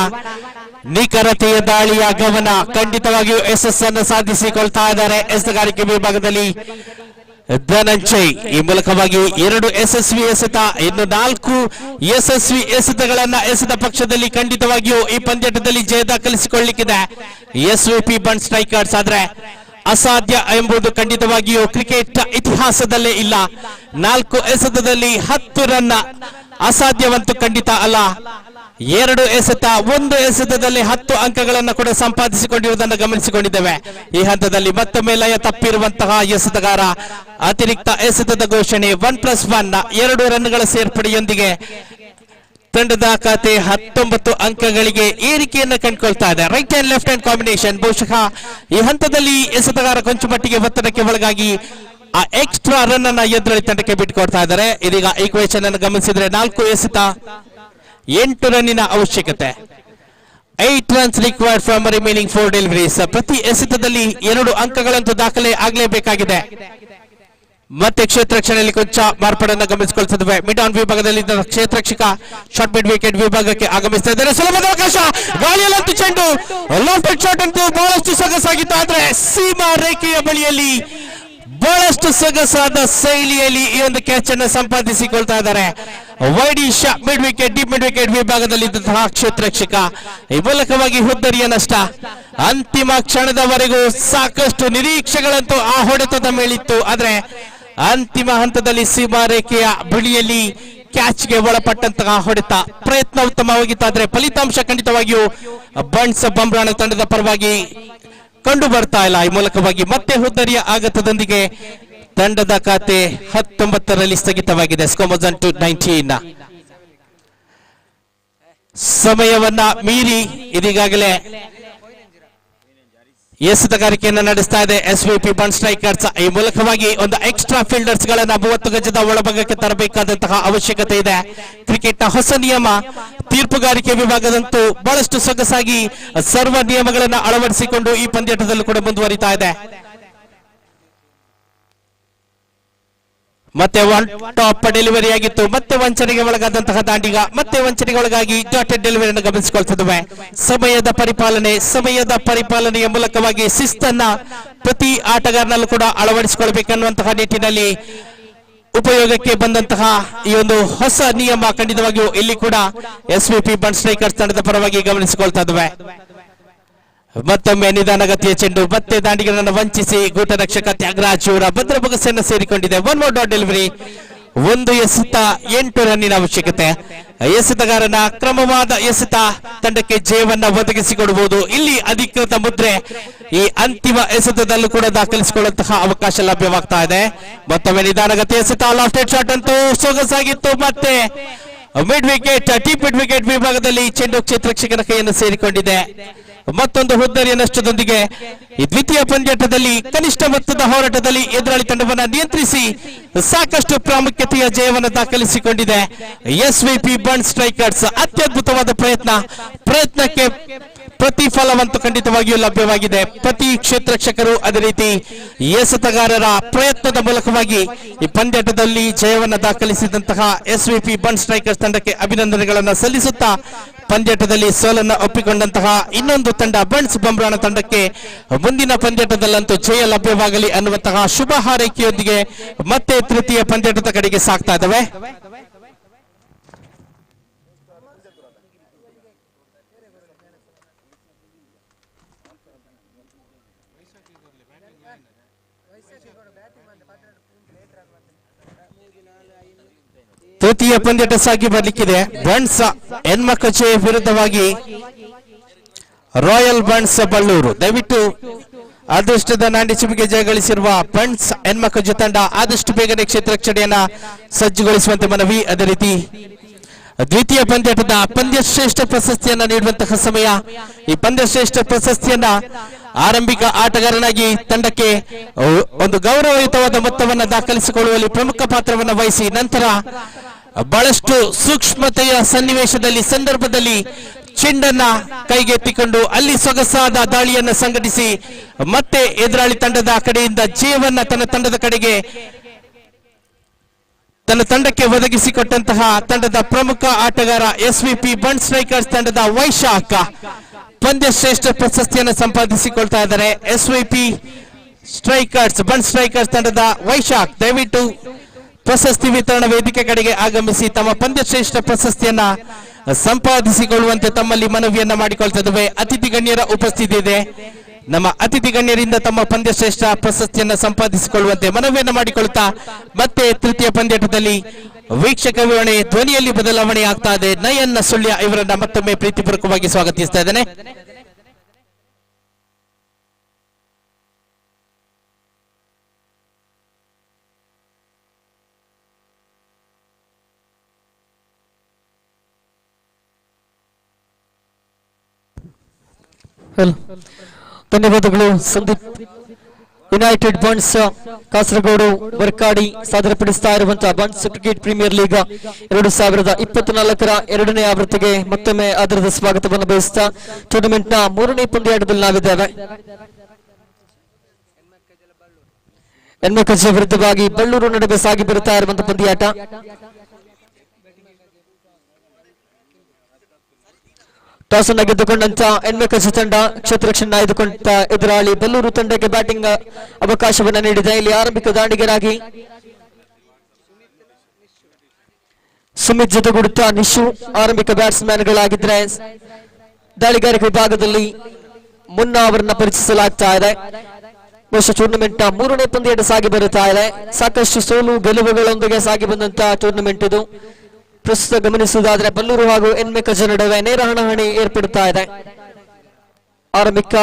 Speaker 1: ನಿಖರತೆಯ ದಾಳಿಯ ಗಮನ, ಖಂಡಿತವಾಗಿಯೂ ಯಶಸ್ಸನ್ನು ಸಾಧಿಸಿಕೊಳ್ತಾ ಇದ್ದಾರೆ ಎಸ್ತುಗಾರಿಕೆ ವಿಭಾಗದಲ್ಲಿ ಧನಂಜಯ್. ಈ ಮೂಲಕವಾಗಿ 2 ಯಶಸ್ವಿ ಎಸೆತ, ಇನ್ನು 4 ಯಶಸ್ವಿ ಎಸೆತಗಳನ್ನ ಎಸೆದ ಪಕ್ಷದಲ್ಲಿ ಖಂಡಿತವಾಗಿಯೂ ಈ ಪಂದ್ಯಾಟದಲ್ಲಿ ಜಯ ದಾಖಲಿಸಿಕೊಳ್ಳಲಿಕ್ಕಿದೆ ಎಸ್ವಿಪಿ ಬಂಟ್ ಸ್ಟ್ರೈಕರ್ಸ್. ಆದ್ರೆ ಅಸಾಧ್ಯ ಎಂಬುದು ಖಂಡಿತವಾಗಿಯೂ ಕ್ರಿಕೆಟ್ ಇತಿಹಾಸದಲ್ಲೇ ಇಲ್ಲ. 4 ಎಸೆತದಲ್ಲಿ 10 ರನ್ ಅಸಾಧ್ಯವಂತೂ ಖಂಡಿತ ಅಲ್ಲ. 2 ಎಸೆತ 1 ಎಸೆತದಲ್ಲಿ 10 ಅಂಕಗಳನ್ನು ಕೂಡ ಸಂಪಾದಿಸಿಕೊಂಡಿರುವುದನ್ನು ಗಮನಿಸಿಕೊಂಡಿದ್ದೇವೆ. ಈ ಹಂತದಲ್ಲಿ ಮತ್ತೊಮ್ಮೆ ಲಯ ತಪ್ಪಿರುವಂತಹ ಎಸೆತಗಾರ. ಅತಿರಿಕ್ತ ಎಸೆತದ ಘೋಷಣೆ 1+1 2 ರನ್ಗಳ ಸೇರ್ಪಡೆಯೊಂದಿಗೆ ತಂಡದ ಖಾತೆ 19 ಅಂಕಗಳಿಗೆ ಏರಿಕೆಯನ್ನು ಕಂಡುಕೊಳ್ತಾ ಇದೆ. Right hand left hand combination. ಬಹುಶಃ ಈ ಹಂತದಲ್ಲಿ ಎಸೆತಗಾರ ಕೊಂಚ ಮಟ್ಟಿಗೆ ಒತ್ತಡಕ್ಕೆ ಒಳಗಾಗಿ ಆ ಎಕ್ಸ್ಟ್ರಾ ರನ್ ಅನ್ನ ಎದುರಾಳಿ ತಂಡಕ್ಕೆ ಬಿಟ್ಟುಕೊಡ್ತಾ ಇದ್ದಾರೆ. ಇದೀಗ ಈಕ್ವೇಶನ್ ಅನ್ನು ಗಮನಿಸಿದ್ರೆ 4 ಎಸೆತ 8 ರನ್ನಿನ ಅವಶ್ಯಕತೆ. 8 runs required from remaining 4 deliveries. ಪ್ರತಿ ಎಸೆತದಲ್ಲಿ 2 ಅಂಕಗಳಂತೂ ದಾಖಲೆ ಆಗಲೇಬೇಕಾಗಿದೆ. ಮತ್ತೆ ಕ್ಷೇತ್ರ ರಕ್ಷಣೆಯಲ್ಲಿ ಕೊಂಚ ಮಾರ್ಪಾಡನ್ನು ಗಮನಿಸಿಕೊಳ್ತಿದ್ದೇವೆ. ಮಿಡ್ ಆನ್ ವಿಭಾಗದಲ್ಲಿ ಕ್ಷೇತ್ರ ರಕ್ಷಕ ಶಾರ್ಟ್ ಮಿಡ್ ವಿಕೆಟ್ ವಿಭಾಗಕ್ಕೆ ಆಗಮಿಸ್ತಾ ಇದ್ದಾರೆ. ಸುಲಭದ ಅವಕಾಶ, ಗಾಳಿಯಲ್ಲಂತೂ ಚೆಂಡು ಲಾಫ್ಟೆಡ್ ಶಾಟ್ ಅಂತೂ ಬಹಳಷ್ಟು ಸೊಗಸಾಗಿತ್ತು. ಆದ್ರೆ ಸೀಮಾ ರೇಖೆಯ ಬಳಿಯಲ್ಲಿ ಬಹಳಷ್ಟು ಸೊಗಸಾದ ಶೈಲಿಯಲ್ಲಿ ಈ ಒಂದು ಕ್ಯಾಚ್ ಅನ್ನು ಸಂಪಾದಿಸಿಕೊಳ್ತಾ ಇದ್ದಾರೆ. Widish mid wicket deep mid wicket ವಿಭಾಗದಲ್ಲಿದ್ದಂತಹ ಕ್ಷೇತ್ರ ರಕ್ಷಕ. ಈ ಮೂಲಕವಾಗಿ ಹುದ್ದರಿಯ ನಷ್ಟ. ಅಂತಿಮ ಕ್ಷಣದವರೆಗೂ ಸಾಕಷ್ಟು ನಿರೀಕ್ಷೆಗಳಂತೂ ಆ ಹೊಡೆತದ ಮೇಲಿತ್ತು. ಆದ್ರೆ ಅಂತಿಮ ಹಂತದಲ್ಲಿ ಸೀಮಾ ರೇಖೆಯ ಬಳಿಯಲ್ಲಿ ಕ್ಯಾಚ್ಗೆ ಒಳಪಟ್ಟಂತಹ ಹೊಡೆತ. ಪ್ರಯತ್ನ ಉತ್ತಮವಾಗಿತ್ತಾದ್ರೆ ಫಲಿತಾಂಶ ಖಂಡಿತವಾಗಿಯೂ ಬಂಟ್ಸ್ ಬಂಬ್ರಾಣ ತಂಡದ ಪರವಾಗಿ ಕಂಡು ಬರ್ತಾ ಇಲ್ಲ. ಈ ಮೂಲಕವಾಗಿ ಮತ್ತೆ ಹುದ್ದರಿಯ ಆಘಾತದೊಂದಿಗೆ ತಂಡದ ಖಾತೆ 19ರಲ್ಲಿ ಸ್ಥಗಿತವಾಗಿದೆ. Score to 19. ಸಮಯವನ್ನ ಮೀರಿ ಇದೀಗಾಗಲೇ ಎಸೆತಗಾರಿಕೆಯನ್ನು ನಡೆಸ್ತಾ ಇದೆ ಎಸ್ವಿಪಿ ಬಂಟ್ ಸ್ಟ್ರೈಕರ್ಸ್. ಈ ಮೂಲಕವಾಗಿ ಒಂದು ಎಕ್ಸ್ಟ್ರಾ ಫೀಲ್ಡರ್ಸ್ ಗಳನ್ನ 30 ಗಜದ ಒಳಭಾಗಕ್ಕೆ ತರಬೇಕಾದಂತಹ ಅವಶ್ಯಕತೆ ಇದೆ. ಕ್ರಿಕೆಟ್ ನ ಹೊಸ ನಿಯಮ ತೀರ್ಪುಗಾರಿಕೆ ವಿಭಾಗದಂತೂ ಬಹಳಷ್ಟು ಸೊಗಸಾಗಿ ಸರ್ವ ನಿಯಮಗಳನ್ನು ಅಳವಡಿಸಿಕೊಂಡು ಈ ಪಂದ್ಯಾಟದಲ್ಲೂ ಕೂಡ ಮುಂದುವರಿತಾ ಇದೆ. ಮತ್ತೆ ಒನ್ ಟಾಪ್ ಡೆಲಿವರಿ ಆಗಿತ್ತು, ಮತ್ತೆ ವಂಚನೆಗೆ ಒಳಗಾದಂತಹ ದಾಂಡಿಗ, ಮತ್ತೆ ವಂಚನೆಗೆ ಒಳಗಾಗಿ ಡಾಟೆಡ್ ಡೆಲಿವರಿಯನ್ನು ಗಮನಿಸಿಕೊಳ್ತಿದ್ದೇವೆ. ಸಮಯದ ಪರಿಪಾಲನೆಯ ಮೂಲಕವಾಗಿ ಶಿಸ್ತನ್ನ ಪ್ರತಿ ಆಟಗಾರನಲ್ಲೂ ಕೂಡ ಅಳವಡಿಸಿಕೊಳ್ಬೇಕನ್ನುವಂತಹ ನಿಟ್ಟಿನಲ್ಲಿ ಉಪಯೋಗಕ್ಕೆ ಬಂದಂತಹ ಈ ಒಂದು ಹೊಸ ನಿಯಮ ಖಂಡಿತವಾಗಿಯೂ ಇಲ್ಲಿ ಕೂಡ SVP ಬಂಡ್ ಸ್ಟ್ರೈಕರ್ಸ್ ತಂಡದ ಪರವಾಗಿ ಗಮನಿಸಿಕೊಳ್ತಾ ಇದ್ದೇವೆ. ಮತ್ತೊಮ್ಮೆ ನಿಧಾನಗತಿಯ ಚೆಂಡು, ಮತ್ತೆ ದಾಂಡಿಗರನ್ನು ವಂಚಿಸಿ ಗೂಟ ರಕ್ಷಕ ತ್ಯಾಗರಾಜ್ ಅವರ ಭದ್ರ ಬೊಗಸೆಯನ್ನು ಸೇರಿಕೊಂಡಿದೆ. ಒನ್ ಮೋರ್ ಡಾಟ್ ಡೆಲಿವರಿ, 1 ಎಸೆತ 8 ರನ್ನಿನ ಅವಶ್ಯಕತೆ. ಎಸೆತಗಾರನ ಕ್ರಮವಾದ ಎಸೆತ ತಂಡಕ್ಕೆ ಜಯವನ್ನ ಒದಗಿಸಿಕೊಡಬಹುದು. ಇಲ್ಲಿ ಅಧಿಕೃತ ಮುದ್ರೆ ಈ ಅಂತಿಮ ಎಸೆತದಲ್ಲೂ ಕೂಡ ದಾಖಲಿಸಿಕೊಳ್ಳುವಂತಹ ಅವಕಾಶ ಲಭ್ಯವಾಗ್ತಾ ಇದೆ. ಮತ್ತೊಮ್ಮೆ ನಿಧಾನಗತಿಯ ಎಸೆತ, ಲಾಫ್ಟೆಡ್ ಶಾಟ್ ಅಂತೂ ಸೊಗಸಾಗಿತ್ತು. ಮತ್ತೆ mid wicket, deep mid wicket ವಿಭಾಗದಲ್ಲಿ ಚೆಂಡು ಕ್ಷೇತ್ರರಕ್ಷಕನ ಕೈಯನ್ನು ಸೇರಿಕೊಂಡಿದೆ. ಮತ್ತೊಂದು ಹುದ್ದರಿಯ ನಷ್ಟದೊಂದಿಗೆ ಈ ದ್ವಿತೀಯ ಪಂದ್ಯಾಟದಲ್ಲಿ ಕನಿಷ್ಠ ಮೊತ್ತದ ಹೋರಾಟದಲ್ಲಿ ಎದುರಾಳಿ ತಂಡವನ್ನು ನಿಯಂತ್ರಿಸಿ ಸಾಕಷ್ಟು ಪ್ರಾಮುಖ್ಯತೆಯ ಜಯವನ್ನು ದಾಖಲಿಸಿಕೊಂಡಿದೆ SVP ಬಂಡ್ ಸ್ಟ್ರೈಕರ್ಸ್. ಅತ್ಯದ್ಭುತವಾದ ಪ್ರಯತ್ನಕ್ಕೆ ಪ್ರತಿಫಲವಂತೂ ಖಂಡಿತವಾಗಿಯೂ ಲಭ್ಯವಾಗಿದೆ. ಪ್ರತಿ ಕ್ಷೇತ್ರರಕ್ಷಕರು ಅದೇ ರೀತಿ ಎಸೆತಗಾರರ ಪ್ರಯತ್ನದ ಮೂಲಕವಾಗಿ ಈ ಪಂದ್ಯಾಟದಲ್ಲಿ ಜಯವನ್ನು ದಾಖಲಿಸಿದಂತಹ SVP ಬಂಡ್ ಸ್ಟ್ರೈಕರ್ಸ್ ತಂಡಕ್ಕೆ ಅಭಿನಂದನೆಗಳನ್ನು ಸಲ್ಲಿಸುತ್ತಾ ಪಂದ್ಯಾಟದಲ್ಲಿ ಸೋಲನ್ನು ಒಪ್ಪಿಕೊಂಡಂತಹ ಇನ್ನೊಂದು ತಂಡ ಬಂಡ್ಸ್ ಬಂಬ್ರಾಣ ತಂಡಕ್ಕೆ ಮುಂದಿನ ಪಂದ್ಯಾಟದಲ್ಲಂತೂ ಜಯ ಲಭ್ಯವಾಗಲಿ ಅನ್ನುವಂತಹ ಶುಭ ಹಾರೈಕೆಯೊಂದಿಗೆ ಮತ್ತೆ ತೃತೀಯ ಪಂದ್ಯಾಟದ ಕಡೆಗೆ ಸಾಗ್ತಾ ಇದ್ದಾವೆ. ತೃತೀಯ ಪಂದ್ಯಾಟ ಸಾಗಿ ಬರಲಿಕ್ಕಿದೆ. ಬಂಡ್ಸ್ ಎನ್ಮಕಚೆ ವಿರುದ್ಧವಾಗಿ ರಾಯಲ್ ಬಂಡ್ಸ್ ಬಳ್ಳೂರು. ದಯವಿಟ್ಟು ಅದೃಷ್ಟದ ನಾಂದಿ ಚಿಮಿಗೆ ಜಯಗಳಿಸಿರುವ ಬಂಡ್ಸ್ ಎನ್ಮಕಜೆ ತಂಡ ಆದಷ್ಟು ಬೇಗನೆ ಕ್ಷೇತ್ರ ರಕ್ಷಣೆಯನ್ನ ಸಜ್ಜುಗೊಳಿಸುವಂತೆ ಮನವಿ. ಅದೇ ರೀತಿ ದ್ವಿತೀಯ ಪಂದ್ಯಾಟದ ಪಂದ್ಯಶ್ರೇಷ್ಠ ಪ್ರಶಸ್ತಿಯನ್ನ ನೀಡುವಂತಹ ಸಮಯ. ಈ ಪಂದ್ಯಶ್ರೇಷ್ಠ ಪ್ರಶಸ್ತಿಯನ್ನ ಆರಂಭಿಕ ಆಟಗಾರನಾಗಿ ತಂಡಕ್ಕೆ ಒಂದು ಗೌರವಯುತವಾದ ಮೊತ್ತವನ್ನು ದಾಖಲಿಸಿಕೊಳ್ಳುವಲ್ಲಿ ಪ್ರಮುಖ ಪಾತ್ರವನ್ನು ವಹಿಸಿ ನಂತರ ಬಹಳಷ್ಟು ಸೂಕ್ಷ್ಮತೆಯ ಸನ್ನಿವೇಶದಲ್ಲಿ ಸಂದರ್ಭದಲ್ಲಿ ಚೆಂಡನ್ನ ಕೈಗೆತ್ತಿಕೊಂಡು ಅಲ್ಲಿ ಸೊಗಸಾದ ದಾಳಿಯನ್ನು ಸಂಘಟಿಸಿ ಮತ್ತೆ ಎದುರಾಳಿ ತಂಡದ ಕಡೆಯಿಂದ ಜಯವನ್ನ ತನ್ನ ತಂಡಕ್ಕೆ ಒದಗಿಸಿಕೊಟ್ಟಂತಹ ತಂಡದ ಪ್ರಮುಖ ಆಟಗಾರ SVP ಬಂಡ್ ಸ್ಟ್ರೈಕರ್ಸ್ ತಂಡದ ವೈಶಾಖ ಪಂದ್ಯ ಶ್ರೇಷ್ಠ ಪ್ರಶಸ್ತಿಯನ್ನು ಸಂಪಾದಿಸಿಕೊಳ್ತಾ ಇದ್ದಾರೆ. SVP ಸ್ಟ್ರೈಕರ್ಸ್ ಬಂಡ್ ಸ್ಟ್ರೈಕರ್ಸ್ ತಂಡದ ವೈಶಾಖ್ ದಯವಿಟ್ಟು ಪ್ರಶಸ್ತಿ ವಿತರಣಾ ವೇದಿಕೆ ಕಡೆಗೆ ಆಗಮಿಸಿ ತಮ್ಮ ಪಂದ್ಯ ಶ್ರೇಷ್ಠ ಪ್ರಶಸ್ತಿಯನ್ನ ಸಂಪಾದಿಸಿಕೊಳ್ಳುವಂತೆ ತಮ್ಮಲ್ಲಿ ಮನವಿಯನ್ನ ಮಾಡಿಕೊಳ್ತಾ ಇದ್ದೇವೆ. ಅತಿಥಿ ಗಣ್ಯರ ಉಪಸ್ಥಿತಿ ಇದೆ. ನಮ್ಮ ಅತಿಥಿ ಗಣ್ಯರಿಂದ ತಮ್ಮ ಪಂದ್ಯ ಶ್ರೇಷ್ಠ ಪ್ರಶಸ್ತಿಯನ್ನ ಸಂಪಾದಿಸಿಕೊಳ್ಳುವಂತೆ ಮನವಿಯನ್ನ ಮಾಡಿಕೊಳ್ಳುತ್ತಾ ಮತ್ತೆ ತೃತೀಯ ಪಂದ್ಯಾಟದಲ್ಲಿ ವೀಕ್ಷಕ ವಿವರಣೆ ಧ್ವನಿಯಲ್ಲಿ ಬದಲಾವಣೆ ಆಗ್ತಾ ಇದೆ. ನಯನ್ ಸುಳ್ಯ ಇವರನ್ನ ಮತ್ತೊಮ್ಮೆ ಪ್ರೀತಿಪೂರ್ವಕವಾಗಿ ಸ್ವಾಗತಿಸ್ತಾ ಇದ್ದೇನೆ.
Speaker 2: ಧನ್ಯವಾದಗಳು ಸಂದೀಪ್. ಯುನೈಟೆಡ್ ಬಂಡ್ಸ್ ಕಾಸರಗೋಡು ವರ್ಕಾಡಿ ಸಾದರಪಡಿಸ್ತಾ ಇರುವಂತಹ ಬಂಡ್ಸ್ ಕ್ರಿಕೆಟ್ ಪ್ರೀಮಿಯರ್ ಲೀಗ್ 2024ರ 2ನೇ ಆವೃತ್ತಿಗೆ ಮತ್ತೊಮ್ಮೆ ಆಧಾರದ ಸ್ವಾಗತವನ್ನು ಬಯಸ್ತಾ ಟೂರ್ನಮೆಂಟ್ ನ 3ನೇ ಪಂದ್ಯಾಟದಲ್ಲಿ ನಾವಿದ್ದೇವೆ. ಎನ್ಮಕಜೆ ವಿರುದ್ಧವಾಗಿ ಬಳ್ಳೂರು ನಡುವೆ ಸಾಗಿ ಬರುತ್ತಾ ಇರುವಂತಹ ಪಂದ್ಯಾಟ. ಟಾಸ್ ಅನ್ನು ಗೆದ್ದುಕೊಂಡಂತ ಎನ್ಮಕಜೆ ತಂಡ ಕ್ಷೇತ್ರ ರಕ್ಷಣೆ ಆಯ್ದುಕೊಂಡ ಎದುರಾಳಿ ಬಳ್ಳೂರು ತಂಡಕ್ಕೆ ಬ್ಯಾಟಿಂಗ್ ಅವಕಾಶವನ್ನು ನೀಡಿದೆ. ಇಲ್ಲಿ ಆರಂಭಿಕ ದಾಂಡಿಗರಾಗಿ ಸುಮಿತ್ ಜೊತೆಗೂಡುತ್ತಾ ನಿಶು ಆರಂಭಿಕ ಬ್ಯಾಟ್ಸ್ಮನ್ ಗಳಾಗಿದ್ರೆ ದಾಳಿಗಾರಿಕೆ ವಿಭಾಗದಲ್ಲಿ ಮುನ್ನಾ ಅವರನ್ನ ಪರಿಚಯಿಸಲಾಗ್ತಾ ಇದೆ. ಬಹುಶಃ ಟೂರ್ನಮೆಂಟ್ ನ 3ನೇ ಪಂದ್ಯಾಟ ಸಾಗಿ ಬರುತ್ತಾ ಇದೆ. ಸಾಕಷ್ಟು ಸೋಲು ಗೆಲುವುಗಳೊಂದಿಗೆ ಸಾಗಿ ಬಂದಂತಹ ಟೂರ್ನಮೆಂಟ್ ಇದು. ಪ್ರಸ್ತುತ ಗಮನಿಸುವುದಾದ್ರೆ ಬಳ್ಳೂರು ಹಾಗೂ ಎನ್ಮಕಜೆ ನಡುವೆ ನೇರ ಹಣಾಹಣಿ ಏರ್ಪಡುತ್ತಾ ಇದೆ. ಆರಂಭಿಕ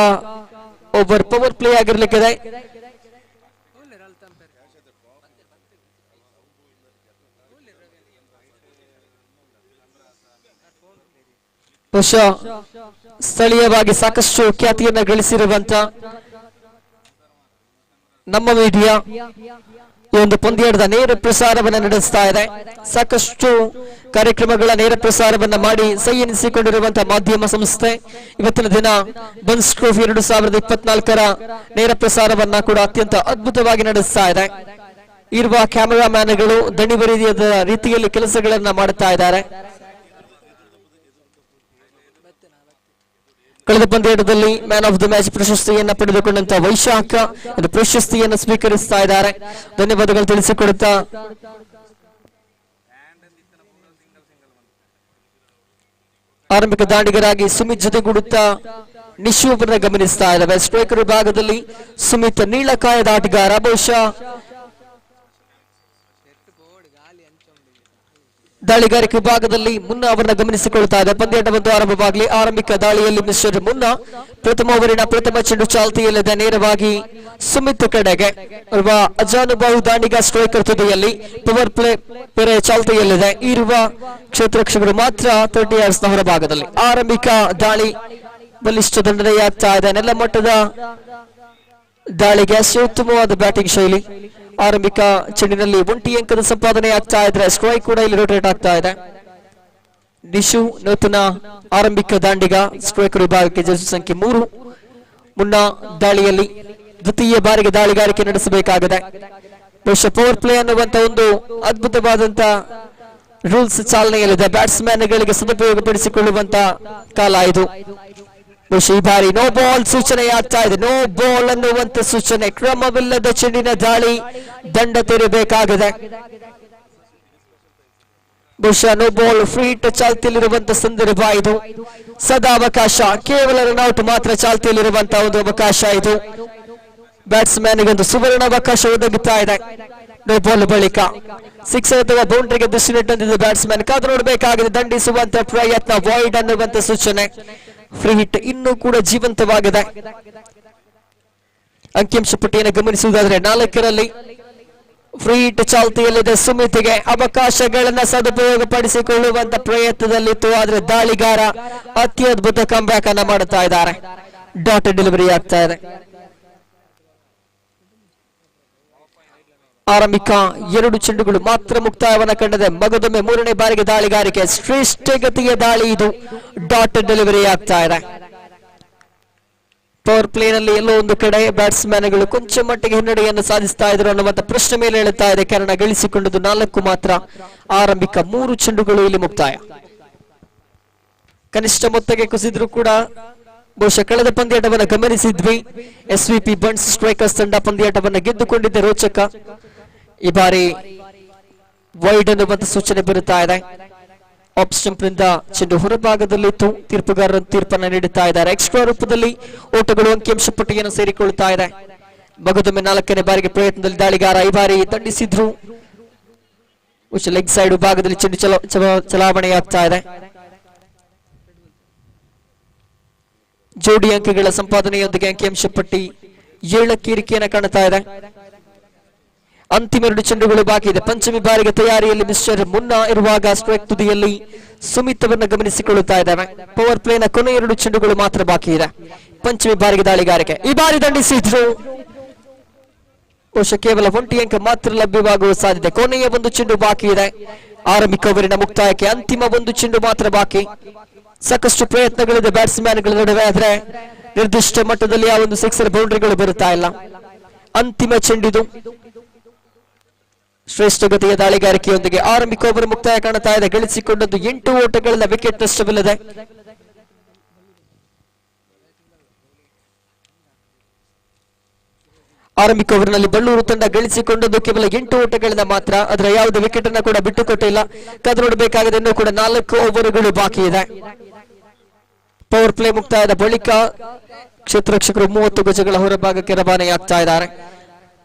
Speaker 2: ಓವರ್ ಪವರ್ ಪ್ಲೇ ಆಗಿರ್ಲಿಕ್ಕಿದೆ. ಬಹುಶಃ ಸ್ಥಳೀಯವಾಗಿ ಸಾಕಷ್ಟು ಖ್ಯಾತಿಯನ್ನ ಗಳಿಸಿರುವಂತ ನಮ್ಮ ಮೀಡಿಯಾ ಈ ಒಂದು ಪಂದ್ಯಾಟದ ನೇರ ಪ್ರಸಾರವನ್ನು ನಡೆಸ್ತಾ ಇದೆ. ಸಾಕಷ್ಟು ಕಾರ್ಯಕ್ರಮಗಳ ನೇರ ಪ್ರಸಾರವನ್ನ ಮಾಡಿ ಸೈ ಎನಿಸಿಕೊಂಡಿರುವಂತಹ ಮಾಧ್ಯಮ ಸಂಸ್ಥೆ ಇವತ್ತಿನ ದಿನ ಬಂಡ್ಸ್ ಟ್ರೋಫಿ 2024ರ ನೇರ ಪ್ರಸಾರವನ್ನ ಕೂಡ ಅತ್ಯಂತ ಅದ್ಭುತವಾಗಿ ನಡೆಸ್ತಾ ಇದೆ. ಇರುವ ಕ್ಯಾಮೆರಾಮ್ಯಾನ್ಗಳು ದಣಿವರಿಯದ ರೀತಿಯಲ್ಲಿ ಕೆಲಸಗಳನ್ನ ಮಾಡುತ್ತಾ ಇದ್ದಾರೆ. ಕಳೆದ ಪಂದ್ಯದಲ್ಲಿ ಮ್ಯಾನ್ ಆಫ್ ದ ಮ್ಯಾಚ್ ಪ್ರಶಸ್ತಿಯನ್ನ ಪಡೆದುಕೊಂಡಂತ ವೈಶಾಖ ಪ್ರಶಸ್ತಿಯನ್ನು ಸ್ವೀಕರಿಸ್ತಾ ಇದ್ದಾರೆ. ಧನ್ಯವಾದಗಳು ತಿಳಿಸಿಕೊಡುತ್ತಾ ಆರಂಭಿಕ ದಾಂಡಿಗರಾಗಿ ಸುಮಿತ್ ಜೊತೆಗೂಡುತ್ತಾ ನಿಶು ಅವರನ್ನ ಗಮನಿಸ್ತಾ ಇದ್ದಾವೆ. ಸ್ಟ್ರೈಕರ್ ವಿಭಾಗದಲ್ಲಿ ಸುಮಿತ್ ನೀಳಕಾಯದ ಆಟಗಾರ, ಬಹುಶಃ ದಾಳಿಗಾರಿಕೆ ವಿಭಾಗದಲ್ಲಿ ಮುನ್ನ ಅವರನ್ನ ಗಮನಿಸಿಕೊಳ್ತಾ ಇದೆ. ಪಂದ್ಯಾಟ ಒಂದು ಆರಂಭವಾಗಲಿ. ಆರಂಭಿಕ ದಾಳಿಯಲ್ಲಿ ಮಿಸ್ಟರ್ ಮುನ್ನ ಪ್ರಥಮ ಓವರಿನ ಪ್ರಥಮ ಚೆಂಡು ಚಾಲ್ತಿಯಲ್ಲಿದೆ. ನೇರವಾಗಿ ಸುಮಿತ್ ಕಡೆಗೆ ಅಜಾನುಬಾಹು ದಾಂಡಿಗ ಸ್ಟ್ರೈಕರ್ ತುದಿಯಲ್ಲಿ ಪವರ್ ಪ್ಲೇ ಬೇರೆ ಚಾಲ್ತಿಯಲ್ಲಿದೆ. ಇರುವ ಕ್ಷೇತ್ರರಕ್ಷಕರು ಮಾತ್ರ 30 yards ಹೊರಭಾಗದಲ್ಲಿ. ಆರಂಭಿಕ ದಾಳಿ ಬಲಿಷ್ಠ ದಂಡನೆಯಾಗ್ತಾ ಇದೆ. ನೆಲಮಟ್ಟದ ದಾಳಿಗೆ ಉತ್ತಮವಾದ ಬ್ಯಾಟಿಂಗ್ ಶೈಲಿ. ಆರಂಭಿಕ ಚೆಂಡಿನಲ್ಲಿ 1 ಅಂಕದ ಸಂಪಾದನೆ ಆಗ್ತಾ ಇದ್ರೆ ಸ್ಟ್ರೈಕ್ ಕೂಡ ಇಲ್ಲಿ ರೋಟೇಟ್ ಆಗ್ತಾ ಇದೆ. ನಿಶು ನೂತನ ಆರಂಭಿಕ ದಾಂಡಿಗ, ಸ್ಟ್ರೈಕರ್ ವಿಭಾಗಕ್ಕೆ ಜರ್ಸಿ ಸಂಖ್ಯೆ 3. ಮುನ್ನ ದಾಳಿಯಲ್ಲಿ ದ್ವಿತೀಯ ಬಾರಿಗೆ ದಾಳಿಗಾರಿಕೆ ನಡೆಸಬೇಕಾಗಿದೆ. ಬಹುಶಃ ಪವರ್ ಪ್ಲೇ ಅನ್ನುವಂತ ಒಂದು ಅದ್ಭುತವಾದಂತ ರೂಲ್ಸ್ ಚಾಲನೆಯಲ್ಲಿದೆ. ಬ್ಯಾಟ್ಸ್ಮನ್ಗಳಿಗೆ ಸದುಪಯೋಗಪಡಿಸಿಕೊಳ್ಳುವಂತ ಕಾಲ ಇದು. ಬಹುಶಃ ಈ ಬಾರಿ ನೋ ಬಾಲ್ ಸೂಚನೆಯಾಗ್ತಾ ಇದೆ. ನೋ ಬಾಲ್ ಅನ್ನುವಂತ ಸೂಚನೆ. ಕ್ರಮವಿಲ್ಲದ ಚೆಂಡಿನ ದಾಳಿ, ದಂಡ ತೆರಬೇಕಾಗಿದೆ. ಬಹುಶಃ ನೋ ಬಾಲ್, ಫ್ರೀ ಹಿಟ್ ಚಾಲ್ತಿಯಲ್ಲಿರುವಂತಹ ಸಂದರ್ಭ ಇದು. ಸದಾವಕಾಶ, ಕೇವಲ ರನ್ಔಟ್ ಮಾತ್ರ ಚಾಲ್ತಿಯಲ್ಲಿರುವಂತಹ ಒಂದು ಅವಕಾಶ ಇದು. ಬ್ಯಾಟ್ಸ್ಮನ್ಗೆ ಒಂದು ಸುವರ್ಣ ಅವಕಾಶ ಒದಗುತ್ತಾ ಇದೆ. ನೋ ಬಾಲ್ ಬಳಿಕ 6 ಅಥವಾ ಬೌಂಡ್ರಿಗೆ ದೃಷ್ಟಿ ನೆಟ್ಟಂತಿದ್ದ ಬ್ಯಾಟ್ಸ್ಮನ್ ಕಾದು ನೋಡಬೇಕಾಗಿದೆ. ದಂಡಿಸುವಂತ ಪ್ರಯತ್ನ, ವಾಯ್ಡ್ ಅನ್ನುವಂತ ಸೂಚನೆ. ಫ್ರೀ ಹಿಟ್ ಇನ್ನೂ ಕೂಡ ಜೀವಂತವಾಗಿದೆ. ಅಂಕಿಅಂಶ ಪಟ್ಟಿಯನ್ನು ಗಮನಿಸುವುದಾದ್ರೆ 4ರಲ್ಲಿ ಫ್ರೀ ಹಿಟ್ ಚಾಲ್ತಿಯಲ್ಲಿದೆ. ಸುಮಿತ್ಗೆ ಅವಕಾಶಗಳನ್ನ ಸದುಪಯೋಗಪಡಿಸಿಕೊಳ್ಳುವಂತ ಪ್ರಯತ್ನದಲ್ಲಿತ್ತು. ಆದ್ರೆ ದಾಳಿಗಾರ ಅತ್ಯದ್ಭುತ ಕಂಬ್ಯಾಕ್ ಅನ್ನ ಮಾಡುತ್ತಾ ಇದ್ದಾರೆ. ಡಾಟ್ ಡೆಲಿವರಿ ಆಗ್ತಾ ಇದೆ. ಆರಂಭಿಕ 2 ಚೆಂಡುಗಳು ಮಾತ್ರ ಮುಕ್ತಾಯವನ್ನ ಕಂಡಿದೆ. ಮಗದೊಮ್ಮೆ 3ನೇ ಬಾರಿಗೆ ದಾಳಿಗಾರಿಕೆ. ಶ್ರೇಷ್ಠ ಗತಿಯ ದಾಳಿ ಇದು. ಡಾಟ್ ಡೆಲಿವರಿ ಆಗ್ತಾ ಇದೆ. ಪವರ್ ಪ್ಲೇ ನಲ್ಲಿ ಎಲ್ಲೋ ಒಂದು ಕಡೆ ಬ್ಯಾಟ್ಸ್ಮನ್ಗಳು ಕೊಂಚ ಮಟ್ಟಿಗೆ ಹಿನ್ನಡೆಯನ್ನು ಸಾಧಿಸ್ತಾ ಇದ್ರು ಅನ್ನುವಂತ ಪ್ರಶ್ನೆ ಮೇಲೆ ಹೇಳುತ್ತಾ ಇದೆ. ಕಾರಣ ಗಳಿಸಿಕೊಂಡದ್ದು 4 ಮಾತ್ರ. ಆರಂಭಿಕ 3 ಚೆಂಡುಗಳು ಇಲ್ಲಿ ಮುಕ್ತಾಯ. ಕನಿಷ್ಠ ಮೊತ್ತಕ್ಕೆ ಕುಸಿದ್ರು ಕೂಡ ಬಹುಶಃ ಕಳೆದ ಪಂದ್ಯಾಟವನ್ನು ಗಮನಿಸಿದ್ವಿ. SVP ಬನ್ಸ್ ಸ್ಟ್ರೈಕರ್ಸ್ ತಂಡ ಪಂದ್ಯಾಟವನ್ನು ಗೆದ್ದುಕೊಂಡಿದ್ದ ರೋಚಕ. ಈ ಬಾರಿ ವೈಡ್ ಅನ್ನುವಂತ ಸೂಚನೆ ಬರುತ್ತಾ ಇದೆ. ಆಫ್ ಸ್ಟಂಪ್ ನಿಂದ ಚೆಂಡು ಹೊರಭಾಗದಲ್ಲಿತ್ತು. ತೀರ್ಪುಗಾರರು ತೀರ್ಪನ್ನು ನೀಡುತ್ತಾ ಇದ್ದಾರೆ. ಎಕ್ಸ್ಟ್ರಾ ರೂಪದಲ್ಲಿ ಓಟಗಳು ಅಂಕಿಅಂಶ ಪಟ್ಟಿಯನ್ನು ಸೇರಿಕೊಳ್ಳುತ್ತಾ ಇದೆ. ಮಗದೊಮ್ಮೆ 4ನೇ ಬಾರಿಗೆ ಪ್ರಯತ್ನದಲ್ಲಿ ದಾಳಿಗಾರ ಈ ಬಾರಿ ದಂಡಿಸಿದ್ರು. ಲೆಗ್ ಸೈಡ್ ಭಾಗದಲ್ಲಿ ಚೆಂಡು ಚಲಾವಣೆಯಾಗ್ತಾ ಇದೆ. ಜೋಡಿ ಅಂಕಗಳ ಸಂಪಾದನೆಯೊಂದಿಗೆ ಅಂಕಿಅಂಶ ಪಟ್ಟಿ 7ಕ್ಕೆ ಏರಿಕೆಯನ್ನು ಕಾಣುತ್ತಾ ಇದೆ. ಅಂತಿಮ 2 ಚೆಂಡುಗಳು ಬಾಕಿ ಇದೆ. ಪಂಚಮಿ ಬಾರಿಗೆ ತಯಾರಿಯಲ್ಲಿ ಮಿಸ್ಟರ್ ಮುನ್ನ ಇರುವಾಗ ಸ್ಟ್ರೈಕ್ ತುದಿಯಲ್ಲಿ ಸುಮಿತ್ ಅವರನ್ನು ಗಮನಿಸಿಕೊಳ್ಳುತ್ತಾ ಇದ್ದಾವೆ. ಪವರ್ ಪ್ಲೇ ನ ಕೊನೆ 2 ಚೆಂಡುಗಳು ಮಾತ್ರ ಬಾಕಿ ಇದೆ. ಪಂಚಮಿ ಬಾರಿಗೆ ದಾಳಿಗಾರಿಕೆ. ಈ ಬಾರಿ ದಂಡಿಸಿದ್ರು. ಬಹುಶಃ ಕೇವಲ 1 ಅಂಕ ಮಾತ್ರ ಲಭ್ಯವಾಗುವ ಸಾಧ್ಯತೆ. ಕೊನೆಯ 1 ಚೆಂಡು ಬಾಕಿ ಇದೆ. ಆರಂಭಿಕ ಓವರಿನ ಮುಕ್ತಾಯಕ್ಕೆ ಅಂತಿಮ 1 ಚೆಂಡು ಮಾತ್ರ ಬಾಕಿ. ಸಾಕಷ್ಟು ಪ್ರಯತ್ನಗಳಿದೆ ಬ್ಯಾಟ್ಸ್ಮನ್ಗಳ ನಡುವೆ. ಆದ್ರೆ ನಿರ್ದಿಷ್ಟ ಮಟ್ಟದಲ್ಲಿ ಆ ಒಂದು 6 ಬೌಂಡ್ರಿಗಳು ಬರುತ್ತಾ ಇಲ್ಲ. ಅಂತಿಮ ಚೆಂಡಿದು. ಶ್ರೇಷ್ಠ ಗತಿಯ ದಾಳಿಗಾರಿಕೆಯೊಂದಿಗೆ ಆರಂಭಿಕ ಓವರ್ ಮುಕ್ತಾಯ ಕಾಣುತ್ತಾ ಇದೆ. ಗಳಿಸಿಕೊಂಡದ್ದು 8 ಓಟಗಳಿಂದ ವಿಕೆಟ್ ನಷ್ಟವಿಲ್ಲದೆ. ಆರಂಭಿಕ ಓವರ್ನಲ್ಲಿ ಬಳ್ಳೂರು ತಂಡ ಗಳಿಸಿಕೊಂಡದ್ದು ಕೇವಲ 8 ಓಟಗಳಿಂದ ಮಾತ್ರ. ಅದರ ಯಾವುದೇ ವಿಕೆಟ್ ಅನ್ನು ಕೂಡ ಬಿಟ್ಟುಕೊಟ್ಟಿಲ್ಲ. ಕಾದು ನೋಡಬೇಕಾಗಿದೆ. ಇನ್ನೂ ಕೂಡ 4 ಓವರ್ಗಳು ಬಾಕಿ ಇದೆ. ಪವರ್ ಪ್ಲೇ ಮುಕ್ತಾಯದ ಬಳಿಕ ಕ್ಷೇತ್ರರಕ್ಷಕರು 30 ಗಜಗಳ ಹೊರಭಾಗಕ್ಕೆ ರವಾನೆಯಾಗ್ತಾ ಇದ್ದಾರೆ.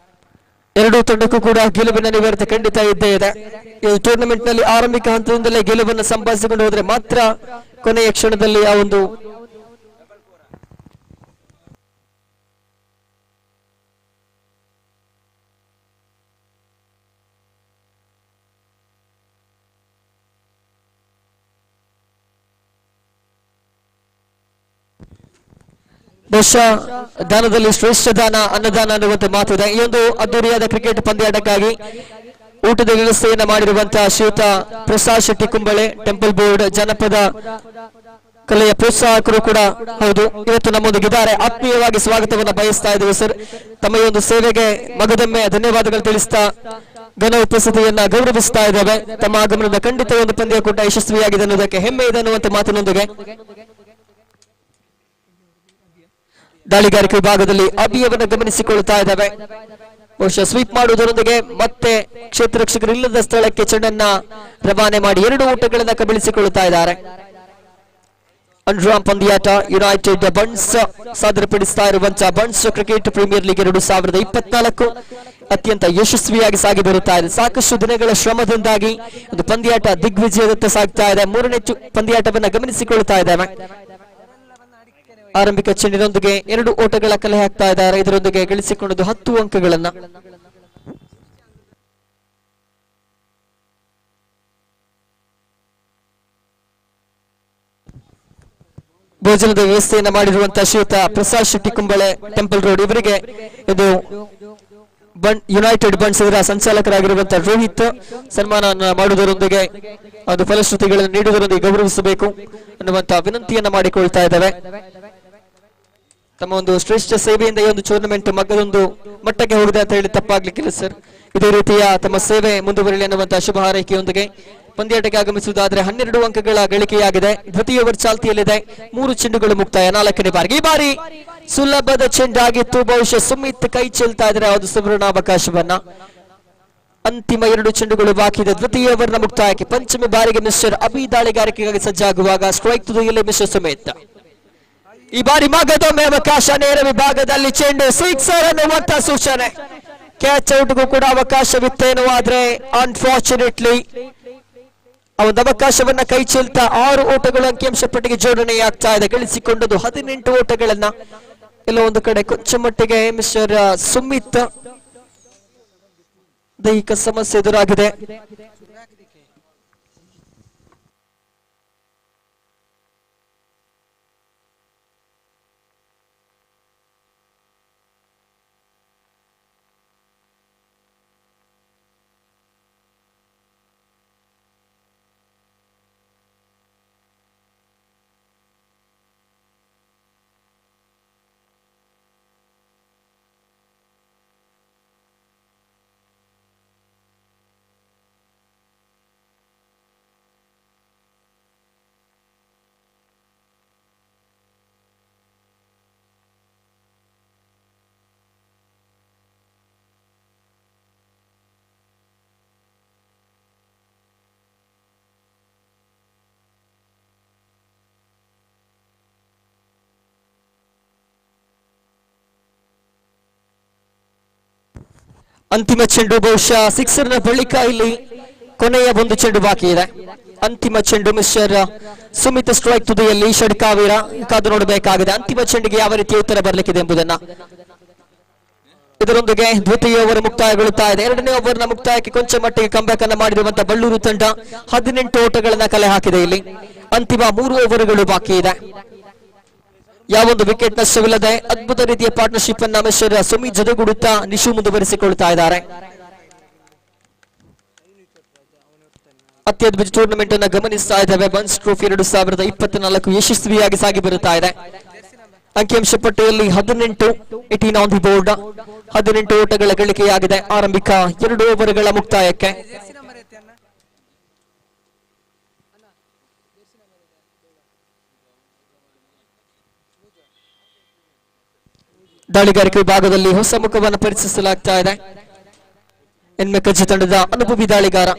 Speaker 2: 2 ತಂಡಕ್ಕೂ ಕೂಡ ಗೆಲುವಿನ ನಿವೃತ್ತಿ ಖಂಡಿತ ಇದ್ದೇ ಇದೆ. ಈ ಟೂರ್ನಮೆಂಟ್ ನಲ್ಲಿ ಆರಂಭಿಕ ಹಂತದಿಂದಲೇ ಗೆಲುವನ್ನು ಸಂಪಾದಿಸಿಕೊಂಡು ಹೋದ್ರೆ ಮಾತ್ರ ಕೊನೆಯ ಕ್ಷಣದಲ್ಲಿ ಆ ಒಂದು ಬಹುಶಃ ದಾನದಲ್ಲಿ ಶ್ರೇಷ್ಠ ದಾನ ಅನ್ನದಾನ ಅನ್ನುವಂತ ಮಾತಿದೆ. ಈ ಒಂದು ಅದ್ದೂರಿಯಾದ ಕ್ರಿಕೆಟ್ ಪಂದ್ಯಾಟಕ್ಕಾಗಿ ಊಟದ ವ್ಯವಸ್ಥೆಯನ್ನ ಮಾಡಿರುವಂತಹ ಶ್ರೀಯುತ ಪ್ರಸಾದ್ ಶೆಟ್ಟಿ ಕುಂಬಳೆ, ಟೆಂಪಲ್ ಬೋರ್ಡ್ ಜನಪದ ಕಲೆಯ ಪ್ರೋತ್ಸಾಹಕರು ಕೂಡ ಹೌದು, ಇವತ್ತು ನಮ್ಮೊಂದಿಗಿದ್ದಾರೆ. ಆತ್ಮೀಯವಾಗಿ ಸ್ವಾಗತವನ್ನ ಬಯಸ್ತಾ ಇದ್ದೇವೆ ಸರ್. ತಮ್ಮ ಈ ಒಂದು ಸೇವೆಗೆ ಮಗದೊಮ್ಮೆ ಧನ್ಯವಾದಗಳು ತಿಳಿಸ್ತಾ ಘನ ಉಪಸ್ಥಿತಿಯನ್ನ ಗೌರವಿಸ್ತಾ ಇದ್ದಾವೆ. ತಮ್ಮ ಆಗಮನದ ಖಂಡಿತ ಒಂದು ಪಂದ್ಯಕೂಟ ಯಶಸ್ವಿಯಾಗಿದೆ ಅನ್ನೋದಕ್ಕೆ ಹೆಮ್ಮೆ ಇದೆ ಅನ್ನುವಂತ ಮಾತಿನೊಂದಿಗೆ ದಾಳಿಗಾರಿಕೆ ವಿಭಾಗದಲ್ಲಿ ಅಭಿಯವನ್ನ ಗಮನಿಸಿಕೊಳ್ತಾ ಇದ್ದಾವೆ. ಬಹುಶಃ ಸ್ವೀಪ್ ಮಾಡುವುದರೊಂದಿಗೆ ಮತ್ತೆ ಕ್ಷೇತ್ರ ರಕ್ಷಕರು ಇಲ್ಲದ ಸ್ಥಳಕ್ಕೆ ಚೆಂಡನ್ನ ರವಾನೆ ಮಾಡಿ 2 ಓಟಗಳನ್ನ ಕಬಳಿಸಿಕೊಳ್ಳುತ್ತಾ ಇದ್ದಾರೆ. ಅನ್ರಾಮ್ ಪಂದ್ಯಾಟ ಯುನೈಟೆಡ್ ಬನ್ಸ್ ಸಾದರಪಡಿಸ್ತಾ ಇರುವಂತಹ ಬನ್ಸ್ ಕ್ರಿಕೆಟ್ ಪ್ರೀಮಿಯರ್ ಲೀಗ್ 2024 ಅತ್ಯಂತ ಯಶಸ್ವಿಯಾಗಿ ಸಾಗಿ ಬರುತ್ತಾ ಇದೆ. ಸಾಕಷ್ಟು ದಿನಗಳ ಶ್ರಮದಿಂದಾಗಿ ಒಂದು ಪಂದ್ಯಾಟ ದಿಗ್ವಿಜಯದತ್ತ ಸಾಗ್ತಾ ಇದೆ. 3ನೇ ಪಂದ್ಯಾಟವನ್ನ ಗಮನಿಸಿಕೊಳ್ತಾ ಇದ್ದಾವೆ. ಆರಂಭಿಕ ಚೆಂಡಿನೊಂದಿಗೆ 2 ಓಟಗಳ ಕಲೆ ಹಾಕ್ತಾ ಇದ್ದಾರೆ. ಇದರೊಂದಿಗೆ ಗಳಿಸಿಕೊಂಡದ್ದು 10 ಅಂಕಗಳನ್ನ. ಭೋಜನದ ವ್ಯವಸ್ಥೆಯನ್ನ ಮಾಡಿರುವಂತಹ ಶ್ರೀಯುತ ಪ್ರಸಾದ್ ಶೆಟ್ಟಿ ಕುಂಬಳೆ ಟೆಂಪಲ್ ರೋಡ್ ಇವರಿಗೆ ಇದು ಯುನೈಟೆಡ್ ಬನ್ಸ್ ಇದರ ಸಂಚಾಲಕರಾಗಿರುವಂತಹ ರೋಹಿತ್ ಸನ್ಮಾನ ಮಾಡುವುದರೊಂದಿಗೆ ಒಂದು ಫಲಶ್ರುತಿಗಳನ್ನು ನೀಡುವುದರೊಂದಿಗೆ ಗೌರವಿಸಬೇಕು ಅನ್ನುವಂತಹ ವಿನಂತಿಯನ್ನ ಮಾಡಿಕೊಳ್ತಾ ಇದ್ದಾವೆ. ತಮ್ಮ ಒಂದು ಶ್ರೇಷ್ಠ ಸೇವೆಯಿಂದ ಈ ಒಂದು ಟೂರ್ನಮೆಂಟ್ ಮಗದೊಂದು ಮಟ್ಟಕ್ಕೆ ಹೋಗಿದೆ ಅಂತ ಹೇಳಿ ತಪ್ಪಾಗ್ಲಿಕ್ಕಿಲ್ಲ ಸರ್. ಇದೇ ರೀತಿಯ ತಮ್ಮ ಸೇವೆ ಮುಂದುವರಿಯಲಿ ಅನ್ನುವಂತಹ ಶುಭ ಹಾರೈಕೆಯೊಂದಿಗೆ ಪಂದ್ಯಾಟಕ್ಕೆ ಆಗಮಿಸುವುದಾದ್ರೆ 12 ಅಂಕಗಳ ಗಳಿಕೆಯಾಗಿದೆ. ದ್ವಿತೀಯ ಓವರ್ ಚಾಲ್ತಿಯಲ್ಲಿದೆ. 3 ಚೆಂಡುಗಳು ಮುಕ್ತಾಯ. 4ನೇ ಬಾರಿಗೆ ಈ ಬಾರಿ ಸುಲಭದ ಚೆಂಡಾಗಿತ್ತು. ಬಹುಶಃ ಸುಮಿತ್ ಕೈ ಚೆಲ್ತಾ ಇದ್ರೆ ಅದು ಸುವರ್ಣಾವಕಾಶವನ್ನ. ಅಂತಿಮ 2 ಚೆಂಡುಗಳು ಬಾಕಿ ಇದೆ ದ್ವಿತೀಯ ಓವರ್ನ ಮುಕ್ತಾಯಕ್ಕೆ. ಪಂಚಮಿ ಬಾರಿಗೆ ಮಿಸ್ಟರ್ ಅಭಿ ದಾಳಿಗಾರಿಕೆಗಾಗಿ ಸಜ್ಜಾಗುವಾಗ ಸ್ಟ್ರೈಕ್ ತುದಿಯಲ್ಲಿ ಮಿಸ್ಟರ್ ಸುಮಿತ್. ಈ ಬಾರಿ ಮಗದೊಮ್ಮೆ ಅವಕಾಶ. ನೇರ ವಿಭಾಗದಲ್ಲಿ ಚೆಂಡು ಸಿಕ್ಸರ್ ಅನ್ನುವಂತ ಸೂಚನೆ. ಕ್ಯಾಚ್ ಔಟ್ಗೂ ಕೂಡ ಅವಕಾಶವಿತ್ತೇನು, ಆದ್ರೆ ಅನ್ಫಾರ್ಚುನೇಟ್ಲಿ ಆ ಒಂದು ಅವಕಾಶವನ್ನ ಕೈ ಚೆಲ್ತಾ 6 ಓಟಗಳು ಅಂಕಿಅಂಶ ಪಟ್ಟಿಗೆ ಜೋಡಣೆಯಾಗ್ತಾ ಇದೆ. ಗಳಿಸಿಕೊಂಡದ್ದು 18 ಓಟಗಳನ್ನ. ಎಲ್ಲೋ ಒಂದು ಕಡೆ ಕೊಂಚ ಮಟ್ಟಿಗೆ ಮಿಸ್ಟರ್ ಸುಮಿತ್ ದೈಹಿಕ ಸಮಸ್ಯೆ ಎದುರಾಗಿದೆ. ಅಂತಿಮ ಚೆಂಡು ಬಹುಶಃ ಸಿಕ್ಸರ್ನ ಬಳಿಕ ಇಲ್ಲಿ ಕೊನೆಯ ಒಂದು ಚೆಂಡು ಬಾಕಿ ಇದೆ. ಅಂತಿಮ ಚೆಂಡು ಮಿಸ್ಟರ್ ಸುಮಿತ್ ಸ್ಟ್ರೈಕ್ ತುದಿಯಲ್ಲಿ ಷಡ್ಕಾವೀರ ಕಾದು ನೋಡಬೇಕಾಗಿದೆ. ಅಂತಿಮ ಚೆಂಡಿಗೆ ಯಾವ ರೀತಿಯ ಉತ್ತರ ಬರಲಿಕ್ಕಿದೆ ಎಂಬುದನ್ನ. ಇದರೊಂದಿಗೆ ದ್ವಿತೀಯ ಓವರ್ ಮುಕ್ತಾಯಗೊಳ್ಳುತ್ತಾ ಇದೆ. 2ನೇ ಓವರ್ನ ಮುಕ್ತಾಯಕ್ಕೆ ಕೊಂಚ ಮಟ್ಟಿಗೆ ಕಂಬ್ಯಾಕ್ ಅನ್ನ ಮಾಡಿರುವಂತಹ ಬಳ್ಳೂರು ತಂಡ 18 ಓಟಗಳನ್ನ ಕಲೆ ಹಾಕಿದೆ. ಇಲ್ಲಿ ಅಂತಿಮ 3 ಓವರ್ಗಳು ಬಾಕಿ ಇದೆ. ಯಾವೊಂದು ವಿಕೆಟ್ ನಷ್ಟವಿಲ್ಲದೆ ಅದ್ಭುತ ರೀತಿಯ ಪಾರ್ಟ್ನರ್ಶಿಪ್ ಅನ್ನ ಮಿಸ್ಟರ್ ಸುಮಿತ್ ಜೊತೆಗೂಡುತ್ತಾ ನಿಶು ಮುಂದುವರಿಸಿಕೊಳ್ತಾ ಇದ್ದಾರೆ. ಅತ್ಯದ್ಭುತ ಟೂರ್ನಮೆಂಟ್ ಅನ್ನ ಗಮನಿಸ್ತಾ ಇದ್ದೇವೆ. ಬನ್ಸ್ ಟ್ರೋಫಿ 2024 ಯಶಸ್ವಿಯಾಗಿ ಸಾಗಿ ಬರುತ್ತಾ ಇದೆ. ಅಂಕಿಅಂಶ ಪಟ್ಟಿಯಲ್ಲಿ 18 ಆನ್ ದಿ ಬೋರ್ಡ್. 18 ಓಟಗಳ ಗಳಿಕೆಯಾಗಿದೆ ಆರಂಭಿಕ 2 ಓವರ್ಗಳ ಮುಕ್ತಾಯಕ್ಕೆ. ದಾಳಿಗಾರಿಕೆ ವಿಭಾಗದಲ್ಲಿ ಹೊಸ ಮುಖವನ್ನು ಪರಿಚಯಿಸಲಾಗ್ತಾ ಇದೆ. ಎನ್ಮೆಕಜ್ಜಿ ತಂಡದ ಅನುಭವಿ ದಾಳಿಗಾರ.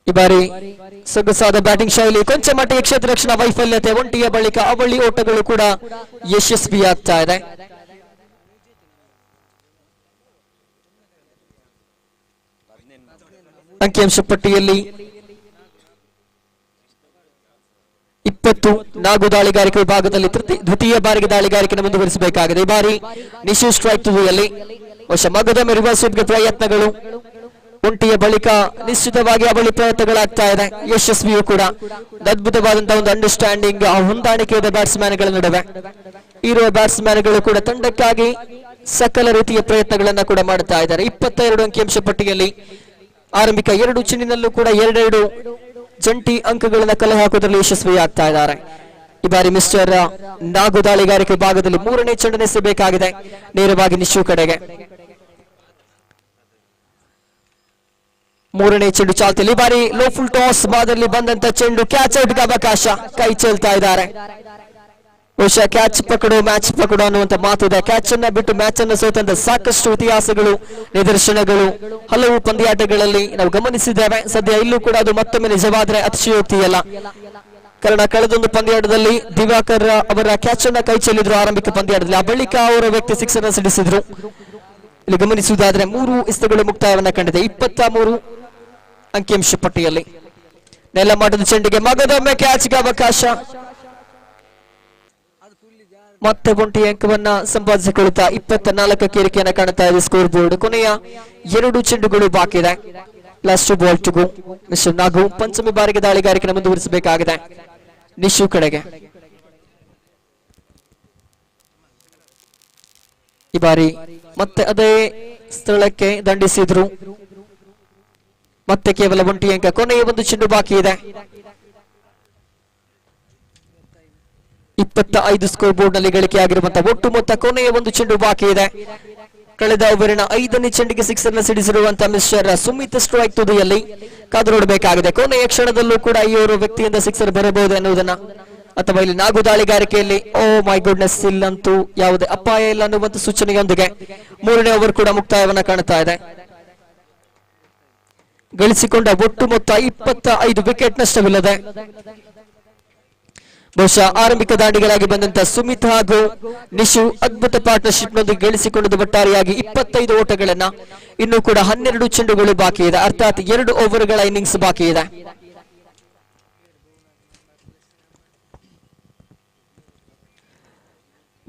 Speaker 2: ಈ ಬಾರಿ ಸೊಗಸಾದ ಬ್ಯಾಟಿಂಗ್ ಶೈಲಿ, ಕೊಂಚ ಮಟ್ಟಿಗೆ ಕ್ಷೇತ್ರ ರಕ್ಷಣಾ ವೈಫಲ್ಯತೆ, ಒಂಟಿಯ ಬಳಿಕ ಅವಳಿ ಓಟಗಳು ಕೂಡ ಯಶಸ್ವಿಯಾಗ್ತಾ ಇದೆ. ಅಂಕಿಅಂಶ ಪಟ್ಟಿಯಲ್ಲಿ 20 ದಾಳಿಗಾರಿಕೆ ವಿಭಾಗದಲ್ಲಿ ದ್ವಿತೀಯ ಬಾರಿಗೆ ದಾಳಿಗಾರಿಕೆಯನ್ನು ಮುಂದುವರಿಸಬೇಕಾಗಿದೆ. ಈ ಬಾರಿ ನಿಶು ಸ್ಟ್ರೈಕ್ ತುದಿಯಲ್ಲಿ ಮಗದೊಮ್ಮೆ ರಿವರ್ಸ್ ಸ್ವಿಪ್ಗೆ ಪ್ರಯತ್ನಗಳು. ಒಂಟಿಯ ಬಳಿಕ ನಿಶ್ಚಿತವಾಗಿ ಅವಳಿ ಪ್ರಯತ್ನಗಳಾಗ್ತಾ ಇದೆ. ಯಶಸ್ವಿಯೂ ಕೂಡ ಅದ್ಭುತವಾದಂತಹ ಒಂದು ಅಂಡರ್ಸ್ಟ್ಯಾಂಡಿಂಗ್, ಹೊಂದಾಣಿಕೆ ಇದೆ ಬ್ಯಾಟ್ಸ್ಮನ್ ಗಳ ನಡುವೆ. ಇರುವ ಬ್ಯಾಟ್ಸ್ಮನ್ ಗಳು ಕೂಡ ತಂಡಕ್ಕಾಗಿ ಸಕಲ ರೀತಿಯ ಪ್ರಯತ್ನಗಳನ್ನ ಕೂಡ ಮಾಡ್ತಾ ಇದ್ದಾರೆ. 22 ಅಂಕಿಅಂಶ ಪಟ್ಟಿಯಲ್ಲಿ ಆರಂಭಿಕ 2 ಚೆಂಡಿನಲ್ಲೂ ಕೂಡ 2 ಜಂಟಿ ಅಂಕಗಳನ್ನ ಕಲೆ ಹಾಕುವುದರಲ್ಲಿ ಯಶಸ್ವಿಯಾಗ್ತಾ ಇದ್ದಾರೆ. ಈ ಬಾರಿ ಮಿಸ್ಟರ್ ನಾಗು ದಾಳಿಗಾರಿಕೆ ಭಾಗದಲ್ಲಿ ಮೂರನೇ ಚೆಂಡನ್ನೆಸಬೇಕಾಗಿದೆ ನೇರವಾಗಿ ನಿಶು ಕಡೆಗೆ. ಮೂರನೇ ಚೆಂಡು ಚಾಲ್ತಿಯಲ್ಲಿ ಈ ಬಾರಿ ಲೋ ಫುಲ್ ಟಾಸ್ ಮಾದರಿಯಲ್ಲಿ ಬಂದಂತ ಚೆಂಡು ಕ್ಯಾಚ್ ಔಟ್ಗೆ ಅವಕಾಶ, ಕೈ ಚೆಲ್ತಾ ಇದ್ದಾರೆ. ಬಹುಶಃ ಕ್ಯಾಚ್ ಪಕಡು ಮ್ಯಾಚ್ ಪಕಡು ಅನ್ನುವಂತ ಮಾತಿದೆ. ಕ್ಯಾಚ್ ಅನ್ನ ಬಿಟ್ಟು ಮ್ಯಾಚ್ ಅನ್ನು ಸೋತಂತ ಸಾಕಷ್ಟು ಇತಿಹಾಸಗಳು ನಿದರ್ಶನಗಳು ಹಲವು ಪಂದ್ಯಾಟಗಳಲ್ಲಿ ನಾವು ಗಮನಿಸಿದ್ದೇವೆ. ಸದ್ಯ ಇಲ್ಲೂ ಕೂಡ ಅದು ಮತ್ತೊಮ್ಮೆ ನಿಜವಾದ್ರೆ ಅತಿಶಯೋಕ್ತಿಯಲ್ಲ. ಕಾರಣ ಕಳೆದೊಂದು ಪಂದ್ಯಾಟದಲ್ಲಿ ದಿವಾಕರ್ ಅವರ ಕ್ಯಾಚ್ ಅನ್ನ ಕೈ ಚೆಲ್ಲಿದ್ರು ಆರಂಭಿಕ ಪಂದ್ಯಾಟದಲ್ಲಿ, ಆ ಬಳಿಕ ಅವರ ವ್ಯಕ್ತಿ ಸಿಕ್ಸ್ ಅನ್ನು ಸಿಡಿಸಿದ್ರು. ಇಲ್ಲಿ ಗಮನಿಸುವುದಾದ್ರೆ 3 ಇಸ್ತಗಳು ಮುಕ್ತಾಯವನ್ನ ಕಂಡಿದೆ 23 ಅಂಕಿಅಂಶ ಪಟ್ಟಿಯಲ್ಲಿ. ನೆಲಮಟ್ಟದ ಚೆಂಡಿಗೆ ಮಗದೊಮ್ಮೆ ಕ್ಯಾಚ್ಗೆ ಅವಕಾಶ, ಮತ್ತೆ ಒಂಟಿ ಅಂಕವನ್ನ ಸಂಪಾದಿಸಿಕೊಳ್ಳುತ್ತಾ 24 ಏರಿಕೆಯನ್ನ ಕಾಣುತ್ತಾ ಇದೆ ಸ್ಕೋರ್ ಬೋರ್ಡ್. ಕೊನೆಯ 2 ಚೆಂಡುಗಳು ಬಾಕಿ ಇದೆ. Last ball to go. Mister Nagu ಪಂಚಮಿ ಬಾರಿಗೆ ದಾಳಿಗಾರಿಕೆಯನ್ನು ಮುಂದುವರಿಸಬೇಕಾಗಿದೆ ನಿಶು ಕಡೆಗೆ. ಈ ಬಾರಿ ಮತ್ತೆ ಅದೇ ಸ್ಥಳಕ್ಕೆ ದಂಡಿಸಿದ್ರು, ಮತ್ತೆ ಕೇವಲ ಒಂಟಿ ಅಂಕ. ಕೊನೆಯ 1 ಚೆಂಡು ಬಾಕಿ ಇದೆ. 25 ಸ್ಕೋರ್ ಬೋರ್ಡ್ ನಲ್ಲಿ ಗಳಿಕೆಯಾಗಿರುವಂತಹ ಒಟ್ಟು ಮೊತ್ತ. ಕೊನೆಯ 1 ಚೆಂಡು ಬಾಕಿ ಇದೆ. ಕಳೆದ ಓವರಿನ 5ನೇ ಚೆಂಡಿಗೆ ಸಿಕ್ಸ್ ಅನ್ನು ಸಿಡಿಸಿರುವಂತಹ ಮಿಸ್ಟರ್ ಸುಮಿತ್ ಸ್ಟ್ರೈಕ್ ತುದಿಯಲ್ಲಿ ಕಾದು ನೋಡಬೇಕಾಗಿದೆ. ಕೊನೆಯ ಕ್ಷಣದಲ್ಲೂ ಕೂಡ ಈ ಓವರ್ ವ್ಯಕ್ತಿಯಿಂದ ಸಿಕ್ಸರ್ ಬರಬಹುದು ಎನ್ನುವುದನ್ನ, ಅಥವಾ ಇಲ್ಲಿ ನಾಗು ದಾಳಿಗಾರಿಕೆಯಲ್ಲಿ ಓ ಮೈ ಗುಡ್ನೆಸ್ ಇಲ್ಲಂತೂ ಯಾವುದೇ ಅಪಾಯ ಇಲ್ಲ ಅನ್ನುವಂತ ಸೂಚನೆಯೊಂದಿಗೆ 3ನೇ ಓವರ್ ಕೂಡ ಮುಕ್ತಾಯವನ್ನ ಕಾಣುತ್ತಾ ಇದೆ. ಗಳಿಸಿಕೊಂಡ ಒಟ್ಟು ಮೊತ್ತ 25 ವಿಕೆಟ್ ನಷ್ಟವಿಲ್ಲದೆ. ಬಹುಶಃ ಆರಂಭಿಕ ದಾಂಡಿಗಳಾಗಿ ಬಂದಂತ ಸುಮಿತ್ ಹಾಗೂ ನಿಶು ಅದ್ಭುತ ಪಾರ್ಟ್ನರ್ಶಿಪ್ ನೊಂದಿಗೆ ಗಳಿಸಿಕೊಂಡದ್ದು ಒಟ್ಟಾರೆಯಾಗಿ 25 ಓಟಗಳನ್ನ. ಇನ್ನೂ ಕೂಡ 12 ಚೆಂಡುಗಳು ಬಾಕಿ ಇದೆ, ಅರ್ಥಾತ್ 2 ಓವರ್ಗಳ ಇನ್ನಿಂಗ್ಸ್ ಬಾಕಿ ಇದೆ.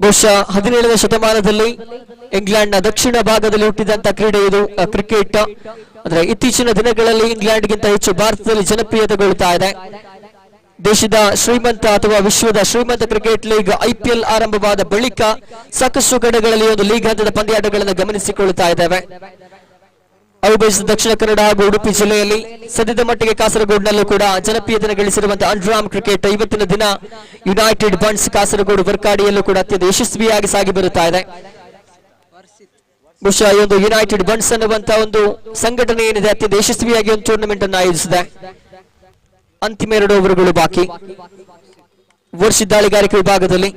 Speaker 2: ಬಹುಶಃ 17ನೇ ಶತಮಾನದಲ್ಲಿ ಇಂಗ್ಲೆಂಡ್ನ ದಕ್ಷಿಣ ಭಾಗದಲ್ಲಿ ಹುಟ್ಟಿದಂತ ಕ್ರೀಡೆ ಇದು ಕ್ರಿಕೆಟ್. ಅಂದ್ರೆ ಇತ್ತೀಚಿನ ದಿನಗಳಲ್ಲಿ ಇಂಗ್ಲೆಂಡ್ಗಿಂತ ಹೆಚ್ಚು ಭಾರತದಲ್ಲಿ ಜನಪ್ರಿಯತೆಗೊಳ್ಳುತ್ತಾ ಇದೆ. ದೇಶದ ಶ್ರೀಮಂತ ಅಥವಾ ವಿಶ್ವದ ಶ್ರೀಮಂತ ಕ್ರಿಕೆಟ್ ಲೀಗ್ IPL ಆರಂಭವಾದ ಬಳಿಕ ಸಾಕಷ್ಟು ಕಡೆಗಳಲ್ಲಿ ಒಂದು ಲೀಗ್ ಹಂತದ ಪಂದ್ಯಾಟಗಳನ್ನು ಗಮನಿಸಿಕೊಳ್ಳುತ್ತಾ ಇದ್ದೇವೆ. ಅವಿಭಜಿತ ದಕ್ಷಿಣ ಕನ್ನಡ ಹಾಗೂ ಉಡುಪಿ ಜಿಲ್ಲೆಯಲ್ಲಿ ಸದ್ಯದ ಮಟ್ಟಿಗೆ ಕಾಸರಗೋಡಿನಲ್ಲೂ ಕೂಡ ಜನಪ್ರಿಯತೆ ಗಳಿಸಿರುವಂತಹ ಅಂಡ್ರಾಮ್ ಕ್ರಿಕೆಟ್ ಇವತ್ತಿನ ದಿನ ಯುನೈಟೆಡ್ ಬಂಡ್ಸ್ ಕಾಸರಗೋಡು ವರ್ಕಾಡಿಯಲ್ಲೂ ಕೂಡ ಅತ್ಯಂತ ಯಶಸ್ವಿಯಾಗಿ ಸಾಗಿ ಬರುತ್ತಾ ಇದೆ. ಬಹುಶಃ ಈ ಒಂದು ಯುನೈಟೆಡ್ ಬಂಡ್ಸ್ ಅನ್ನುವಂತಹ ಒಂದು ಸಂಘಟನೆ ಏನಿದೆ ಅತ್ಯಂತ ಯಶಸ್ವಿಯಾಗಿ ಒಂದು ಟೂರ್ನಮೆಂಟ್ ಅನ್ನು ಆಯೋಜಿಸಿದೆ. ಅಂತಿಮ 2 ಓವರ್ಗಳು ಬಾಕಿ. ವರ್ಷ ದಾಳಿಗಾರಿಕೆ ವಿಭಾಗದಲ್ಲಿ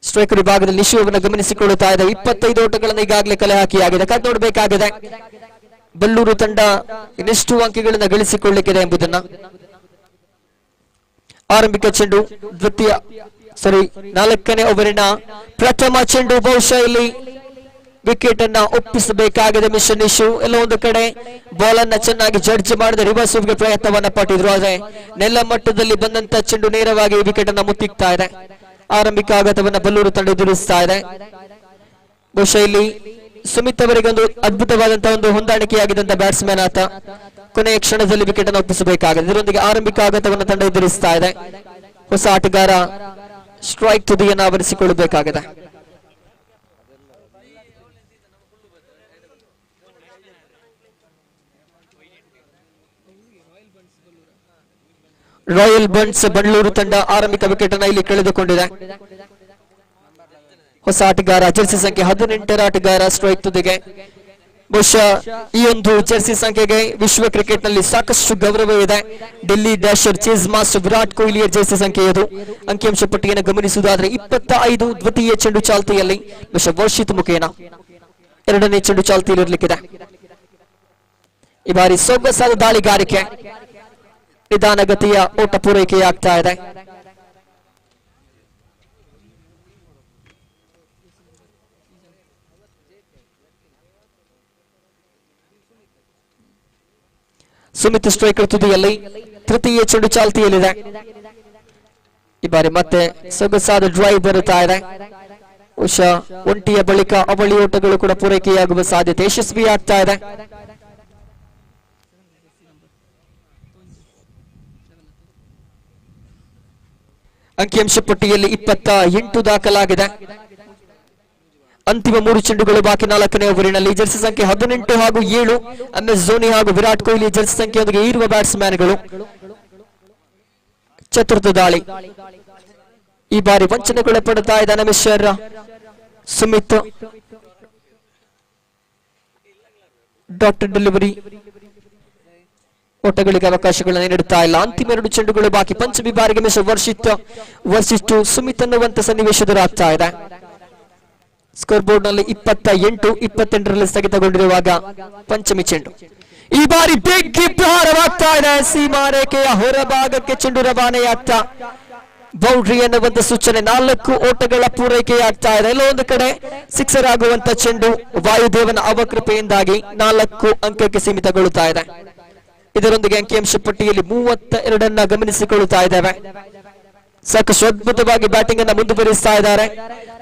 Speaker 2: ಸ್ಟ್ರೈಕರ್ ವಿಭಾಗದಲ್ಲಿ ನಿಶು ಅವರನ್ನು ಗಮನಿಸಿಕೊಳ್ಳುತ್ತಾ ಇದೆ. 25 ಓಟಗಳನ್ನು ಈಗಾಗಲೇ ಕಲೆ ಹಾಕಿಯಾಗಿದೆ. ಕಾದು ನೋಡಬೇಕಾಗಿದೆ ಬಲ್ಲೂರು ತಂಡ ಇನ್ನೆಷ್ಟು ಅಂಕಗಳನ್ನು ಗಳಿಸಿಕೊಳ್ಳಲಿಕ್ಕಿದೆ ಎಂಬುದನ್ನ. ಆರಂಭಿಕ ಚೆಂಡು 4ನೇ ಓವರಿನ ಪ್ರಥಮ ಚೆಂಡು. ಬಹುಶಃ ಇಲ್ಲಿ ವಿಕೆಟ್ ಅನ್ನ ಒಪ್ಪಿಸಬೇಕಾಗಿದೆ ಮಿಸ್ಟರ್ ನಿಶು. ಎಲ್ಲ ಒಂದು ಕಡೆ ಬಾಲ್ ಅನ್ನ ಚೆನ್ನಾಗಿ ಜಡ್ಜ್ ಮಾಡಿದ ರಿವರ್ಸ್ ಗೆ ಪ್ರಯತ್ನವನ್ನ ಪಟ್ಟಿದ್ರು, ಆದ್ರೆ ನೆಲ ಮಟ್ಟದಲ್ಲಿ ಬಂದಂತ ಚೆಂಡು ನೇರವಾಗಿ ವಿಕೆಟ್ ಅನ್ನ ಮುತ್ತಿಕ್ತಾ ಇದೆ. ಆರಂಭಿಕ ಆಘಾತವನ್ನ ಬಲ್ಲೂರು ತಂಡ ಎದುರಿಸ್ತಾ ಇದೆ. ಬಹುಶಃ ಇಲ್ಲಿ ಸುಮಿತ್ ಅವರಿಗೆ ಒಂದು ಅದ್ಭುತವಾದಂತಹ ಒಂದು ಹೊಂದಾಣಿಕೆಯಾಗಿದ್ದಂತ ಬ್ಯಾಟ್ಸ್ಮನ್ ಆತ. ಕೊನೆಯ ಕ್ಷಣದಲ್ಲಿ ವಿಕೆಟ್ ಅನ್ನು ಒಪ್ಪಿಸಬೇಕಾಗಿದೆ. ಇದರೊಂದಿಗೆ ಆರಂಭಿಕ ಆಘಾತವನ್ನು ತಂಡ ಎದುರಿಸ್ತಾ ಇದೆ. ಹೊಸ ಆಟಗಾರ ಸ್ಟ್ರೈಕ್ ತುದಿಯನ್ನು ಆವರಿಸಿಕೊಳ್ಳಬೇಕಾಗಿದೆ. ರಾಯಲ್ ಬಂಡ್ಸ್ ಬೆಂಗಳೂರು ತಂಡ ಆರಂಭಿಕ ವಿಕೆಟ್ ಅನ್ನು ಇಲ್ಲಿ ಕಳೆದುಕೊಂಡಿದೆ. ಹೊಸ ಆಟಗಾರ ಜೆರ್ಸಿ ಸಂಖ್ಯೆ 18ರ ಆಟಗಾರ ಸ್ಟ್ರೈಕ್ ತುದಿಗೆ. ಬಹುಶಃ ಈ ಒಂದು ಜೆರ್ಸಿ ಸಂಖ್ಯೆಗೆ ವಿಶ್ವ ಕ್ರಿಕೆಟ್ ನಲ್ಲಿ ಸಾಕಷ್ಟು ಗೌರವವಿದೆ. Delhi dasher chase master Virat ಕೊಹ್ಲಿಯ ಜೆರ್ಸಿ ಸಂಖ್ಯೆ ಇದು. ಅಂಕಿಅಂಶ ಪಟ್ಟಿಯನ್ನು ಗಮನಿಸುವುದಾದ್ರೆ 25 ದ್ವಿತೀಯ ಚೆಂಡು ಚಾಲ್ತಿಯಲ್ಲಿ ಬಹುಶಃ ವರ್ಷಿತ್ ಮುಖೇನ 2ನೇ ಚೆಂಡು ಚಾಲ್ತಿಯಲ್ಲಿರಲಿಕ್ಕಿದೆ. ಈ ಬಾರಿ ಸೊಗಸಾದ ದಾಳಿಗಾರಿಕೆ, ನಿಧಾನಗತಿಯ ಓಟ ಪೂರೈಕೆಯಾಗ್ತಾ ಇದೆ. ಸುಮಿತ್ ಸ್ಟ್ರೈಕರ್ ತುದಿಯಲ್ಲಿ ತೃತೀಯ ಚೆಂಡು ಚಾಲ್ತಿಯಲ್ಲಿದೆ. ಈ ಬಾರಿ ಮತ್ತೆ ಸೊಗಸಾದ ಡ್ರೈವ್ ಬರುತ್ತಾ ಇದೆ. ಬಹುಶಃ ಒಂಟಿಯ ಬಳಿಕ ಅವಳಿ ಓಟಗಳು ಕೂಡ ಪೂರೈಕೆಯಾಗುವ ಸಾಧ್ಯತೆ ಯಶಸ್ವಿಯಾಗ್ತಾ ಇದೆ. ಅಂಕಿಅಂಶ ಪಟ್ಟಿಯಲ್ಲಿ 28 ದಾಖಲಾಗಿದೆ. ಅಂತಿಮ 3 ಚೆಂಡುಗಳು ಬಾಕಿ 4ನೇ ಓವರಿನಲ್ಲಿ. ಜೆರ್ಸಿ ಸಂಖ್ಯೆ 18 ಹಾಗೂ 7 MS ಧೋನಿ ಹಾಗೂ ವಿರಾಟ್ ಕೊಹ್ಲಿ ಜೆರ್ಸಿ ಸಂಖ್ಯೆಯೊಂದಿಗೆ ಇರುವ ಬ್ಯಾಟ್ಸ್ಮನ್ಗಳು. ಚತುರ್ಥ ದಾಳಿ ಈ ಬಾರಿ ವಂಚನೆಗೊಳಪಡ್ತಾ ಇದ್ದಾನೆ ಮಿಸ್ಟರ್ ಸುಮಿತ್. ಡಾಕ್ಟರ್ ಡೆಲಿವರಿ ಓಟಗಳಿಗೆ ಅವಕಾಶಗಳನ್ನು ನೀಡುತ್ತಾ ಇಲ್ಲ. ಅಂತಿಮ 2 ಚೆಂಡುಗಳು ಬಾಕಿ. ಪಂಚಮಿ ಬಾರಿಗೆ ಮಿಸ್ಟರ್ ವರ್ಸಿಟ್ಟು ಸುಮಿತ್ ಅನ್ನುವಂತ ಸನ್ನಿವೇಶ ಎದುರಾಗ್ತಾ ಇದೆ. ಸ್ಕೋರ್ ಬೋರ್ಡ್ ನಲ್ಲಿ 28-28ರಲ್ಲಿ ಸ್ಥಗಿತಗೊಂಡಿರುವಾಗ ಪಂಚಮಿ ಚೆಂಡು. ಈ ಬಾರಿ ಬಿಗ್ ಪ್ರಹಾರವಾಗ್ತಾ ಇದೆ. ಸೀಮಾರೇಖೆಯ ಹೊರಭಾಗಕ್ಕೆ ಚೆಂಡು ರವಾನೆಯಾಗ್ತಾ ಬೌಂಡ್ರಿ ಎನ್ನುವಂತ ಸೂಚನೆ. 4 ಓಟಗಳ ಪೂರೈಕೆಯಾಗ್ತಾ ಇದೆ. ಎಲ್ಲೋ ಒಂದು ಕಡೆ ಸಿಕ್ಸರ್ ಆಗುವಂತ ಚೆಂಡು ವಾಯುದೇವನ ಅವಕೃಪೆಯಿಂದಾಗಿ 4 ಅಂಕಕ್ಕೆ ಸೀಮಿತಗೊಳ್ಳುತ್ತಾ ಇದೆ. ಇದರೊಂದಿಗೆ ಅಂಕಿಅಂಶ ಪಟ್ಟಿಯಲ್ಲಿ 32 ಗಮನಿಸಿಕೊಳ್ಳುತ್ತಾ ಇದ್ದೇವೆ. ಸಾಕಷ್ಟು ಅದ್ಭುತವಾಗಿ ಬ್ಯಾಟಿಂಗ್ ಅನ್ನ ಮುಂದುವರಿಸ್ತಾ ಇದ್ದಾರೆ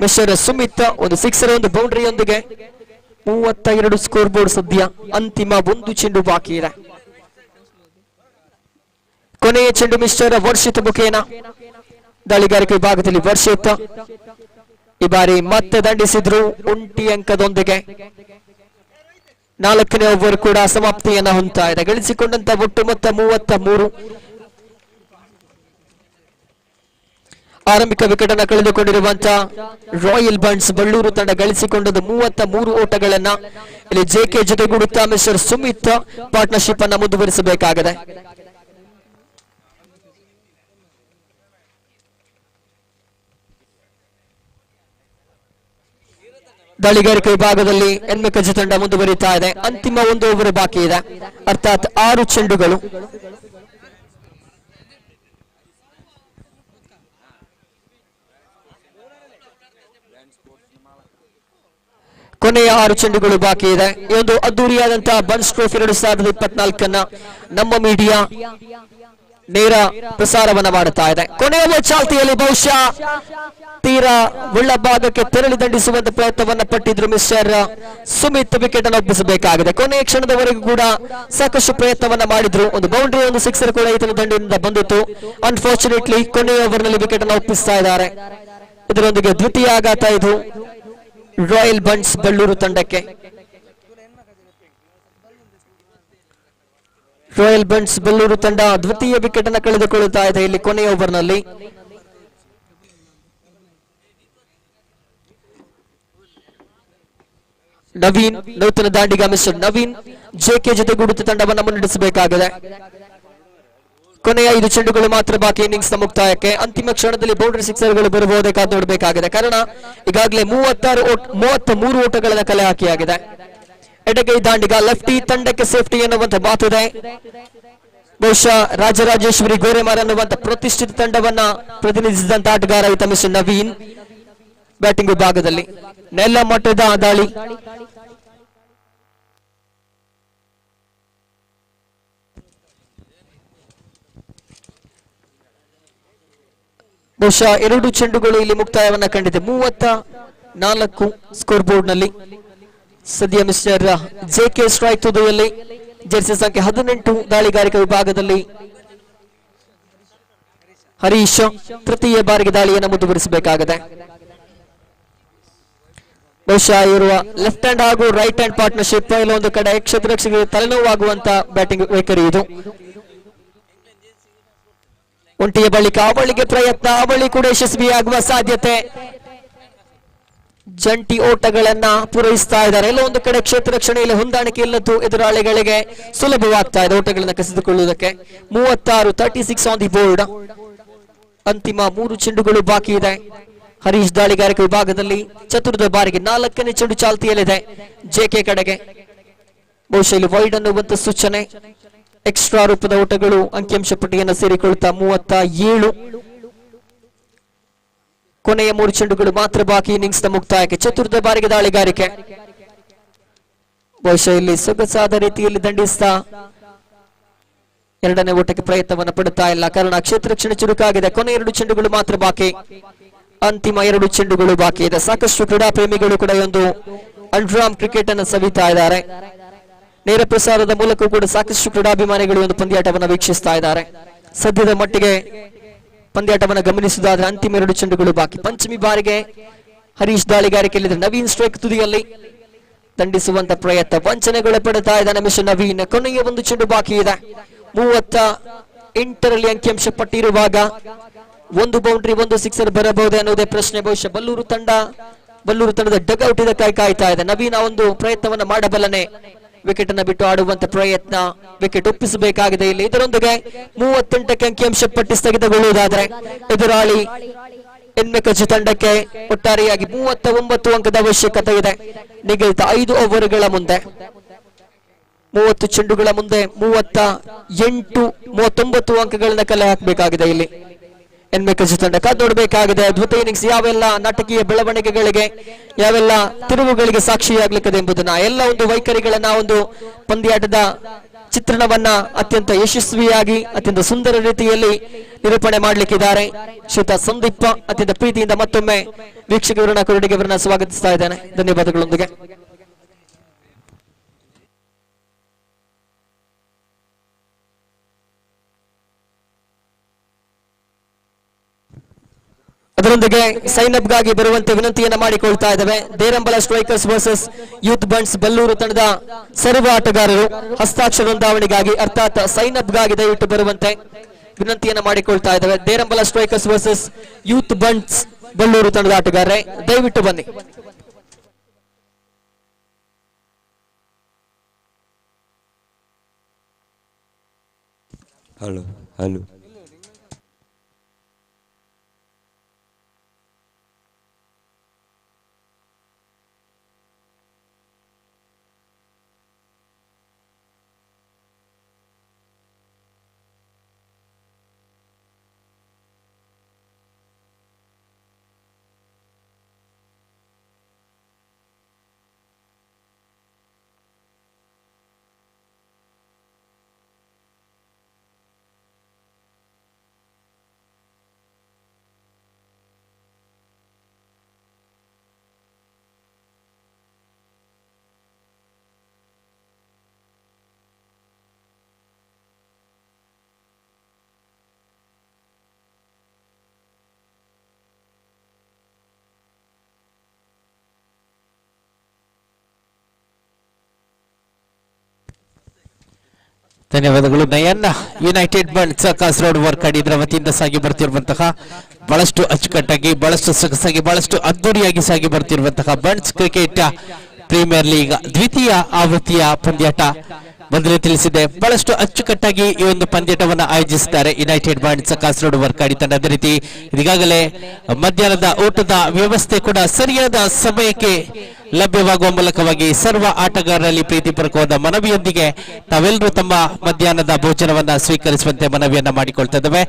Speaker 2: ಮಿಸ್ಟರ್ ಸುಮಿತ್. ಒಂದು ಸಿಕ್ಸರ್, ಒಂದು ಬೌಂಡ್ರಿಯೊಂದಿಗೆ 32 ಸ್ಕೋರ್ ಬೋರ್ಡ್ ಸದ್ಯ. ಅಂತಿಮ 1 ಚೆಂಡು ಬಾಕಿ ಇದೆ. ಕೊನೆಯ ಚೆಂಡು ಮಿಸ್ಟರ್ ವರ್ಷಿತ್ ಮುಖೇನ. ದಾಳಿಗಾರಿಕೆ ವಿಭಾಗದಲ್ಲಿ ವರ್ಷಿತ್ ಈ ಬಾರಿ ಮತ್ತೆ ದಂಡಿಸಿದ್ರು 1 ಅಂಕದೊಂದಿಗೆ. 4ನೇ ಓವರ್ ಕೂಡ ಸಮಾಪ್ತಿಯನ್ನ ಹೊಂದ್ತಾ ಇದೆ. ಗಳಿಸಿಕೊಂಡಂತ ಒಟ್ಟು ಮೊತ್ತ 33. ಆರಂಭಿಕ ವಿಕೆಟ್ ಅನ್ನು ಕಳೆದುಕೊಂಡಿರುವಂತಹ ರಾಯಲ್ ಬಂಟ್ಸ್ ಬಳ್ಳೂರು ತಂಡ ಗಳಿಸಿಕೊಂಡದ್ದು 33 ಓಟಗಳನ್ನ. ಇಲ್ಲಿ ಜೆಕೆ ಜೊತೆಗೂಡುತ್ತಾ ಮಿಸ್ಟರ್ ಸುಮಿತ್ ಪಾರ್ಟ್ನರ್ಶಿಪ್ ಅನ್ನ ಮುಂದುವರಿಸಬೇಕಾಗಿದೆ. ದಾಳಿಗಾರಿಕೆ ವಿಭಾಗದಲ್ಲಿ ಎನ್ಮೆಕಜ ತಂಡ ಮುಂದುವರಿತಾ ಇದೆ. ಅಂತಿಮ 1 ಓವರ್ ಬಾಕಿ ಇದೆ, ಅರ್ಥಾತ್ 6 ಚೆಂಡುಗಳು. ಕೊನೆಯ 6 ಚೆಂಡುಗಳು ಬಾಕಿ ಇದೆ. ಈ ಒಂದು ಅದ್ದೂರಿಯಾದಂತಹ ಬನ್ಸ್ ಟ್ರೋಫಿ 2024 ನಮ್ಮ ಮೀಡಿಯಾ ನೇರ ಪ್ರಸಾರವನ್ನ ಮಾಡುತ್ತಾ ಇದೆ. ಕೊನೆಯ ಚಾಲ್ತಿಯಲ್ಲಿ ಬಹುಶಃ ತೀರಾ ಒಳ್ಳ ಭಾಗಕ್ಕೆ ತೆರಳಿ ದಂಡಿಸುವಂತ ಪ್ರಯತ್ನವನ್ನ ಪಟ್ಟಿದ್ರು ಮಿಸ್ಟರ್ ಸುಮಿತ್. ವಿಕೆಟ್ ಅನ್ನು ಒಪ್ಪಿಸಬೇಕಾಗಿದೆ. ಕೊನೆಯ ಕ್ಷಣದವರೆಗೂ ಕೂಡ ಸಾಕಷ್ಟು ಪ್ರಯತ್ನವನ್ನ ಮಾಡಿದ್ರು. ಒಂದು ಬೌಂಡ್ರಿ, ಒಂದು ಸಿಕ್ಸರ್ ಕೂಡ ಈತನ ದಂಡಿನಿಂದ ಬಂದಿತ್ತು. ಅನ್ಫಾರ್ಚುನೇಟ್ಲಿ ಕೊನೆಯ ಓವರ್ ನಲ್ಲಿ ವಿಕೆಟ್ ಅನ್ನು ಒಪ್ಪಿಸ್ತಾ ಇದ್ದಾರೆ. ಇದರೊಂದಿಗೆ ದ್ವಿತೀಯ ಆಘಾತ ಇದು ರಾಯಲ್ ಬಂಟ್ಸ್ ಬಳ್ಳೂರು ತಂಡಕ್ಕೆ. ರಾಯಲ್ ಬಂಟ್ಸ್ ಬಳ್ಳೂರು ತಂಡ ದ್ವಿತೀಯ ವಿಕೆಟ್ ಅನ್ನು ಕಳೆದುಕೊಳ್ಳುತ್ತಾ ಇದೆ ಇಲ್ಲಿ ಕೊನೆಯ ಓವರ್ ನಲ್ಲಿ. ನವೀನ್ ನೂತನ ದಾಂಡಿಗ ಮಿಸ್ಟರ್ ನವೀನ್ ಜೆಕೆ ಜೊತೆಗೂಡುತ್ತ ತಂಡವನ್ನು ಮುನ್ನಡೆಸಬೇಕಾಗಿದೆ. ಕೊನೆಯ 5 ಚೆಂಡುಗಳು ಮಾತ್ರ ಬಾಕಿ ಇನ್ನಿಂಗ್ಸ್ ನ ಮುಕ್ತಾಯಕ್ಕೆ. ಅಂತಿಮ ಕ್ಷಣದಲ್ಲಿ ಬೌಂಡ್ರಿ ಸಿಕ್ಸರ್ಗಳು ಬರಬಹುದೇ ಕಾದು ನೋಡಬೇಕಾಗಿದೆ. ಕಾರಣ ಈಗಾಗಲೇ 33 ಓಟಗಳನ್ನು ಕಲೆ ಹಾಕಿಯಾಗಿದೆ. ಎಡಗೈ ದಾಂಡಿಗ ಲೆಫ್ಟಿ ತಂಡಕ್ಕೆ ಸೇಫ್ಟಿ ಎನ್ನುವಂತ ಮಾತಿದೆ. ಬಹುಶಃ ರಾಜರಾಜೇಶ್ವರಿ ಗೋರೆಮಾರ್ ಅನ್ನುವಂತ ಪ್ರತಿಷ್ಠಿತ ತಂಡವನ್ನ ಪ್ರತಿನಿಧಿಸಿದಂತ ಆಟಗಾರ ಈತ ಮಿಸ್ಟರ್ ನವೀನ್. ಬ್ಯಾಟಿಂಗ್ ವಿಭಾಗದಲ್ಲಿ ನೆಲ ಮಟ್ಟದ ದಾಳಿ. ಬಹುಶಃ 2 ಚೆಂಡುಗಳು ಇಲ್ಲಿ ಮುಕ್ತಾಯವನ್ನ ಕಂಡಿದೆ. 34 ಸ್ಕೋರ್ ಬೋರ್ಡ್ ನಲ್ಲಿ ಸದ್ಯ ಮಿಸ್ಟರ್ ಜೆಕೆ ಸ್ಟ್ರೈಕ್ ತುದಿಯಲ್ಲಿ. ಜೆರ್ಸಿ ಸಂಖ್ಯೆ 18 ದಾಳಿಗಾರಿಕೆ ವಿಭಾಗದಲ್ಲಿ ಹರೀಶ್ ತೃತೀಯ ಬಾರಿಗೆ ದಾಳಿಯನ್ನು ಮುಂದುವರಿಸಬೇಕಾಗಿದೆ. ಬಹುಶಃ ಇರುವ ಲೆಫ್ಟ್ ಹ್ಯಾಂಡ್ ಹಾಗೂ ರೈಟ್ ಹ್ಯಾಂಡ್ ಪಾರ್ಟ್ನರ್ಶಿಪ್ ಇಲ್ಲೊಂದು ಕಡೆ ಕ್ಷೇತ್ರರಕ್ಷಕರಿಗೆ ತಲೆನೋವಾಗುವಂತ ಬ್ಯಾಟಿಂಗ್ ವೈಖರಿ ಇದು. ಒಂಟಿಯ ಬಳಿಕ ಅವಳಿಗೆ ಪ್ರಯತ್ನ, ಅವಳಿ ಕೂಡ ಯಶಸ್ವಿಯಾಗುವ ಸಾಧ್ಯತೆ. ಜಂಟಿ ಓಟಗಳನ್ನ ಪೂರೈಸ್ತಾ ಇದ್ದಾರೆ. ಎಲ್ಲ ಒಂದು ಕಡೆ ಕ್ಷೇತ್ರ ರಕ್ಷಣೆಯಲ್ಲಿ ಹೊಂದಾಣಿಕೆ ಇಲ್ಲದ್ದು ಎದುರಾಳಿಗಳಿಗೆ ಸುಲಭವಾಗ್ತಾ ಇದೆ ಓಟಗಳನ್ನ ಕಸಿದುಕೊಳ್ಳುವುದಕ್ಕೆ. 36 ಆನ್ ದಿ ಬೋರ್ಡ್. ಅಂತಿಮ 3 ಚೆಂಡುಗಳು ಬಾಕಿ ಇದೆ. ಹರೀಶ್ ದಾಳಿಗಾರಿಕೆ ವಿಭಾಗದಲ್ಲಿ ಚತುರ್ಥ ಬಾರಿಗೆ 4ನೇ ಚೆಂಡು ಚಾಲ್ತಿಯಲ್ಲಿದೆ ಜೆಕೆ ಕಡೆಗೆ. ಬಹುಶಃ ಇಲ್ಲಿ ವೈಡ್ ಅನ್ನುವಂತ ಸೂಚನೆ. ಎಕ್ಸ್ಟ್ರಾ ರೂಪದ ಓಟಗಳು ಅಂಕಿಅಂಶ ಪಟ್ಟಿಯನ್ನು ಸೇರಿಕೊಳ್ಳುತ್ತಾ 37. ಕೊನೆಯ 3 ಚೆಂಡುಗಳು ಮಾತ್ರ ಬಾಕಿ ಇನ್ನಿಂಗ್ಸ್ ನ ಮುಕ್ತಾಯಕ್ಕೆ. ಚತುರ್ಥ ಬಾರಿಗೆ ದಾಳಿಗಾರಿಕೆ. ಬಹುಶಃ ಇಲ್ಲಿ ಸೊಗಸಾದ ರೀತಿಯಲ್ಲಿ ದಂಡಿಸ್ತಾ 2ನೇ ಓಟಕ್ಕೆ ಪ್ರಯತ್ನವನ್ನು ಪಡುತ್ತಾ ಇಲ್ಲ, ಕಾರಣ ಕ್ಷೇತ್ರ ರಕ್ಷಣೆ ಚುರುಕಾಗಿದೆ. ಕೊನೆಯ 2 ಚೆಂಡುಗಳು ಮಾತ್ರ ಬಾಕಿ. ಅಂತಿಮ 2 ಚೆಂಡುಗಳು ಬಾಕಿ ಇದೆ. ಸಾಕಷ್ಟು ಕ್ರೀಡಾ ಪ್ರೇಮಿಗಳು ಕೂಡ ಒಂದು ಅಂಡ್ರಾಮ್ ಕ್ರಿಕೆಟ್ ಅನ್ನು ಸವಿತಾ ಇದ್ದಾರೆ. ನೇರ ಪ್ರಸಾರದ ಮೂಲಕ ಕೂಡ ಸಾಕಷ್ಟು ಕ್ರೀಡಾಭಿಮಾನಿಗಳು ಒಂದು ಪಂದ್ಯಾಟವನ್ನು ವೀಕ್ಷಿಸ್ತಾ ಇದ್ದಾರೆ. ಸದ್ಯದ ಮಟ್ಟಿಗೆ ಪಂದ್ಯಾಟವನ್ನು ಗಮನಿಸುವುದಾದ್ರೆ ಅಂತಿಮ 2 ಚೆಂಡುಗಳು ಬಾಕಿ. ಪಂಚಮಿ ಬಾರಿಗೆ ಹರೀಶ್ ದಾಳಿಗಾರಿಕೆಯಲ್ಲಿದ್ದರೆ ನವೀನ್ ಸ್ಟ್ರೈಕ್ ತುದಿಯಲ್ಲಿ ದಂಡಿಸುವಂತ ಪ್ರಯತ್ನ. ವಂಚನೆಗೊಳಪಡುತ್ತಾ ಇದ್ದಾನೆ ಮಿಸ್ಟರ್ ನವೀನ್. ಕೊನೆಯ 1 ಚೆಂಡು ಬಾಕಿ ಇದೆ. 8ರಲ್ಲಿ ಅಂಕಿಅಂಶ ಪಟ್ಟಿರುವಾಗ 1 ಬೌಂಡ್ರಿ 1 ಸಿಕ್ಸರ್ ಬರಬಹುದೇ ಅನ್ನೋದೇ ಪ್ರಶ್ನೆ. ಬಹುಶಃ ಬಲ್ಲೂರು ತಂಡದ ಡಗ್ಔಟ್ ಇದಕ್ಕಾಗಿ ಕಾಯ್ತಾ ಇದೆ. ನವೀನ ಒಂದು ಪ್ರಯತ್ನವನ್ನ ಮಾಡಬಲ್ಲನೆ, ವಿಕೆಟ್ ಅನ್ನ ಬಿಟ್ಟು ಆಡುವಂತ ಪ್ರಯತ್ನ, ವಿಕೆಟ್ ಒಪ್ಪಿಸಬೇಕಾಗಿದೆ ಇಲ್ಲಿ. ಇದರೊಂದಿಗೆ 38ಕ್ಕೆ ಅಂಕಿಅಂಶ ಪಟ್ಟಿ ಸ್ಥಗಿತಗೊಳ್ಳುವುದಾದ್ರೆ ಎದುರಾಳಿ ಎನ್ಮೆಕಜಿ ತಂಡಕ್ಕೆ ಒಟ್ಟಾರೆಯಾಗಿ 39 ಅಂಕದ ಅವಶ್ಯಕತೆ ಇದೆ. ನಿಗದಿತ 5 ಓವರ್ಗಳ ಮುಂದೆ 30 ಚೆಂಡುಗಳ ಮುಂದೆ 39 ಅಂಕಗಳನ್ನ ಕಲೆ ಹಾಕಬೇಕಾಗಿದೆ ಇಲ್ಲಿ ಎನ್ಮೆಕಜಿ ತಂಡ. ಕಾದು ನೋಡಬೇಕಾಗಿದೆ ಅದ್ಭುತ ಇನ್ನಿಂಗ್ಸ್ ಯಾವೆಲ್ಲ ನಾಟಕೀಯ ಬೆಳವಣಿಗೆಗಳಿಗೆ, ಯಾವೆಲ್ಲ ತಿರುವುಗಳಿಗೆ ಸಾಕ್ಷಿಯಾಗ್ಲಿಕ್ಕಿದೆ ಎಂಬುದನ್ನ, ಎಲ್ಲ ಒಂದು ವೈಖರಿಗಳನ್ನ, ಒಂದು ಪಂದ್ಯಾಟದ ಚಿತ್ರಣವನ್ನ ಅತ್ಯಂತ ಯಶಸ್ವಿಯಾಗಿ ಅತ್ಯಂತ ಸುಂದರ ರೀತಿಯಲ್ಲಿ ನಿರೂಪಣೆ ಮಾಡಲಿಕ್ಕಿದ್ದಾರೆ ಶ್ರೀತ ಸಂದೀಪ. ಅತ್ಯಂತ ಪ್ರೀತಿಯಿಂದ ಮತ್ತೊಮ್ಮೆ ವೀಕ್ಷಕರನ್ನ ಕೊರಡಿಗೆವರನ್ನ ಸ್ವಾಗತಿಸ್ತಾ ಇದ್ದೇನೆ. ಧನ್ಯವಾದಗಳೊಂದಿಗೆ ಅದರೊಂದಿಗೆ ಸೈನ್ ಅಪ್ ಗಾಗಿ ಬರುವಂತೆ ವಿನಂತಿಯನ್ನ ಮಾಡಿಕೊಳ್ತಾ ಇದ್ದೇವೆ. Derambala strikers versus youth Bunts Ballur ತಂಡದ ಸರ್ವ ಆಟಗಾರರು ಹಸ್ತಾಕ್ಷರ ನೋಂದಾವಣೆಗಾಗಿ ಅರ್ಥಾತ್ ಸೈನ್ ಅಪ್ ಗಾಗಿ ದಯವಿಟ್ಟು ಬರುವಂತೆ ವಿನಂತಿಯನ್ನ ಮಾಡಿಕೊಳ್ತಾ ಇದ್ದೇವೆ. Derambala strikers versus youth Bunts Ballur ತಂಡದ ಆಟಗಾರರೇ ದಯವಿಟ್ಟು ಬನ್ನಿ.
Speaker 9: ಹಲೋ ಹಲೋ
Speaker 1: ಧನ್ಯವಾದಗಳು ನಯನ್. ಯುನೈಟೆಡ್ ಬಂಡ್ಸ್ ಕಾಸರಗೋಡು ವರ್ಕಾಡಿ ಇದರ ವತಿಯಿಂದ ಸಾಗಿ ಬರ್ತಿರುವಂತಹ ಬಹಳಷ್ಟು ಅಚ್ಚುಕಟ್ಟಾಗಿ, ಬಹಳಷ್ಟು ಸೊಗಸಾಗಿ, ಬಹಳಷ್ಟು ಅದ್ದೂರಿಯಾಗಿ ಸಾಗಿ ಬರ್ತಿರುವಂತಹ ಬಂಡ್ಸ್ ಕ್ರಿಕೆಟ್ ಪ್ರೀಮಿಯರ್ ಲೀಗ್ ದ್ವಿತೀಯ ಆವೃತ್ತಿಯ ಪಂದ್ಯಾಟ ಮೊದಲೇ ತಿಳಿಸಿದೆ. ಬಹಳಷ್ಟು ಅಚ್ಚುಕಟ್ಟಾಗಿ ಈ ಒಂದು ಪಂದ್ಯಾಟವನ್ನು ಆಯೋಜಿಸಿದ್ದಾರೆ ಯುನೈಟೆಡ್ ಬಂಡ್ಸ್ ಕಾಸರಗೋಡು ವರ್ಕಾಡಿ ತಂಡ. ಅದೇ ರೀತಿ ಈಗಾಗಲೇ ಮಧ್ಯಾಹ್ನದ ಊಟದ ವ್ಯವಸ್ಥೆ ಕೂಡ ಸರಿಯಾದ ಸಮಯಕ್ಕೆ ಲಭ್ಯವಾಗುವ ಮೂಲಕವಾಗಿ ಸರ್ವ ಆಟಗಾರರಲ್ಲಿ ಪ್ರೀತಿಪೂರ್ವಕವಾದ ಮನವಿಯೊಂದಿಗೆ ತಾವೆಲ್ಲರೂ ತಮ್ಮ ಮಧ್ಯಾಹ್ನದ ಭೋಜನವನ್ನ ಸ್ವೀಕರಿಸುವಂತೆ ಮನವಿಯನ್ನ ಮಾಡಿಕೊಳ್ತಾ ಇದ್ದೇವೆ.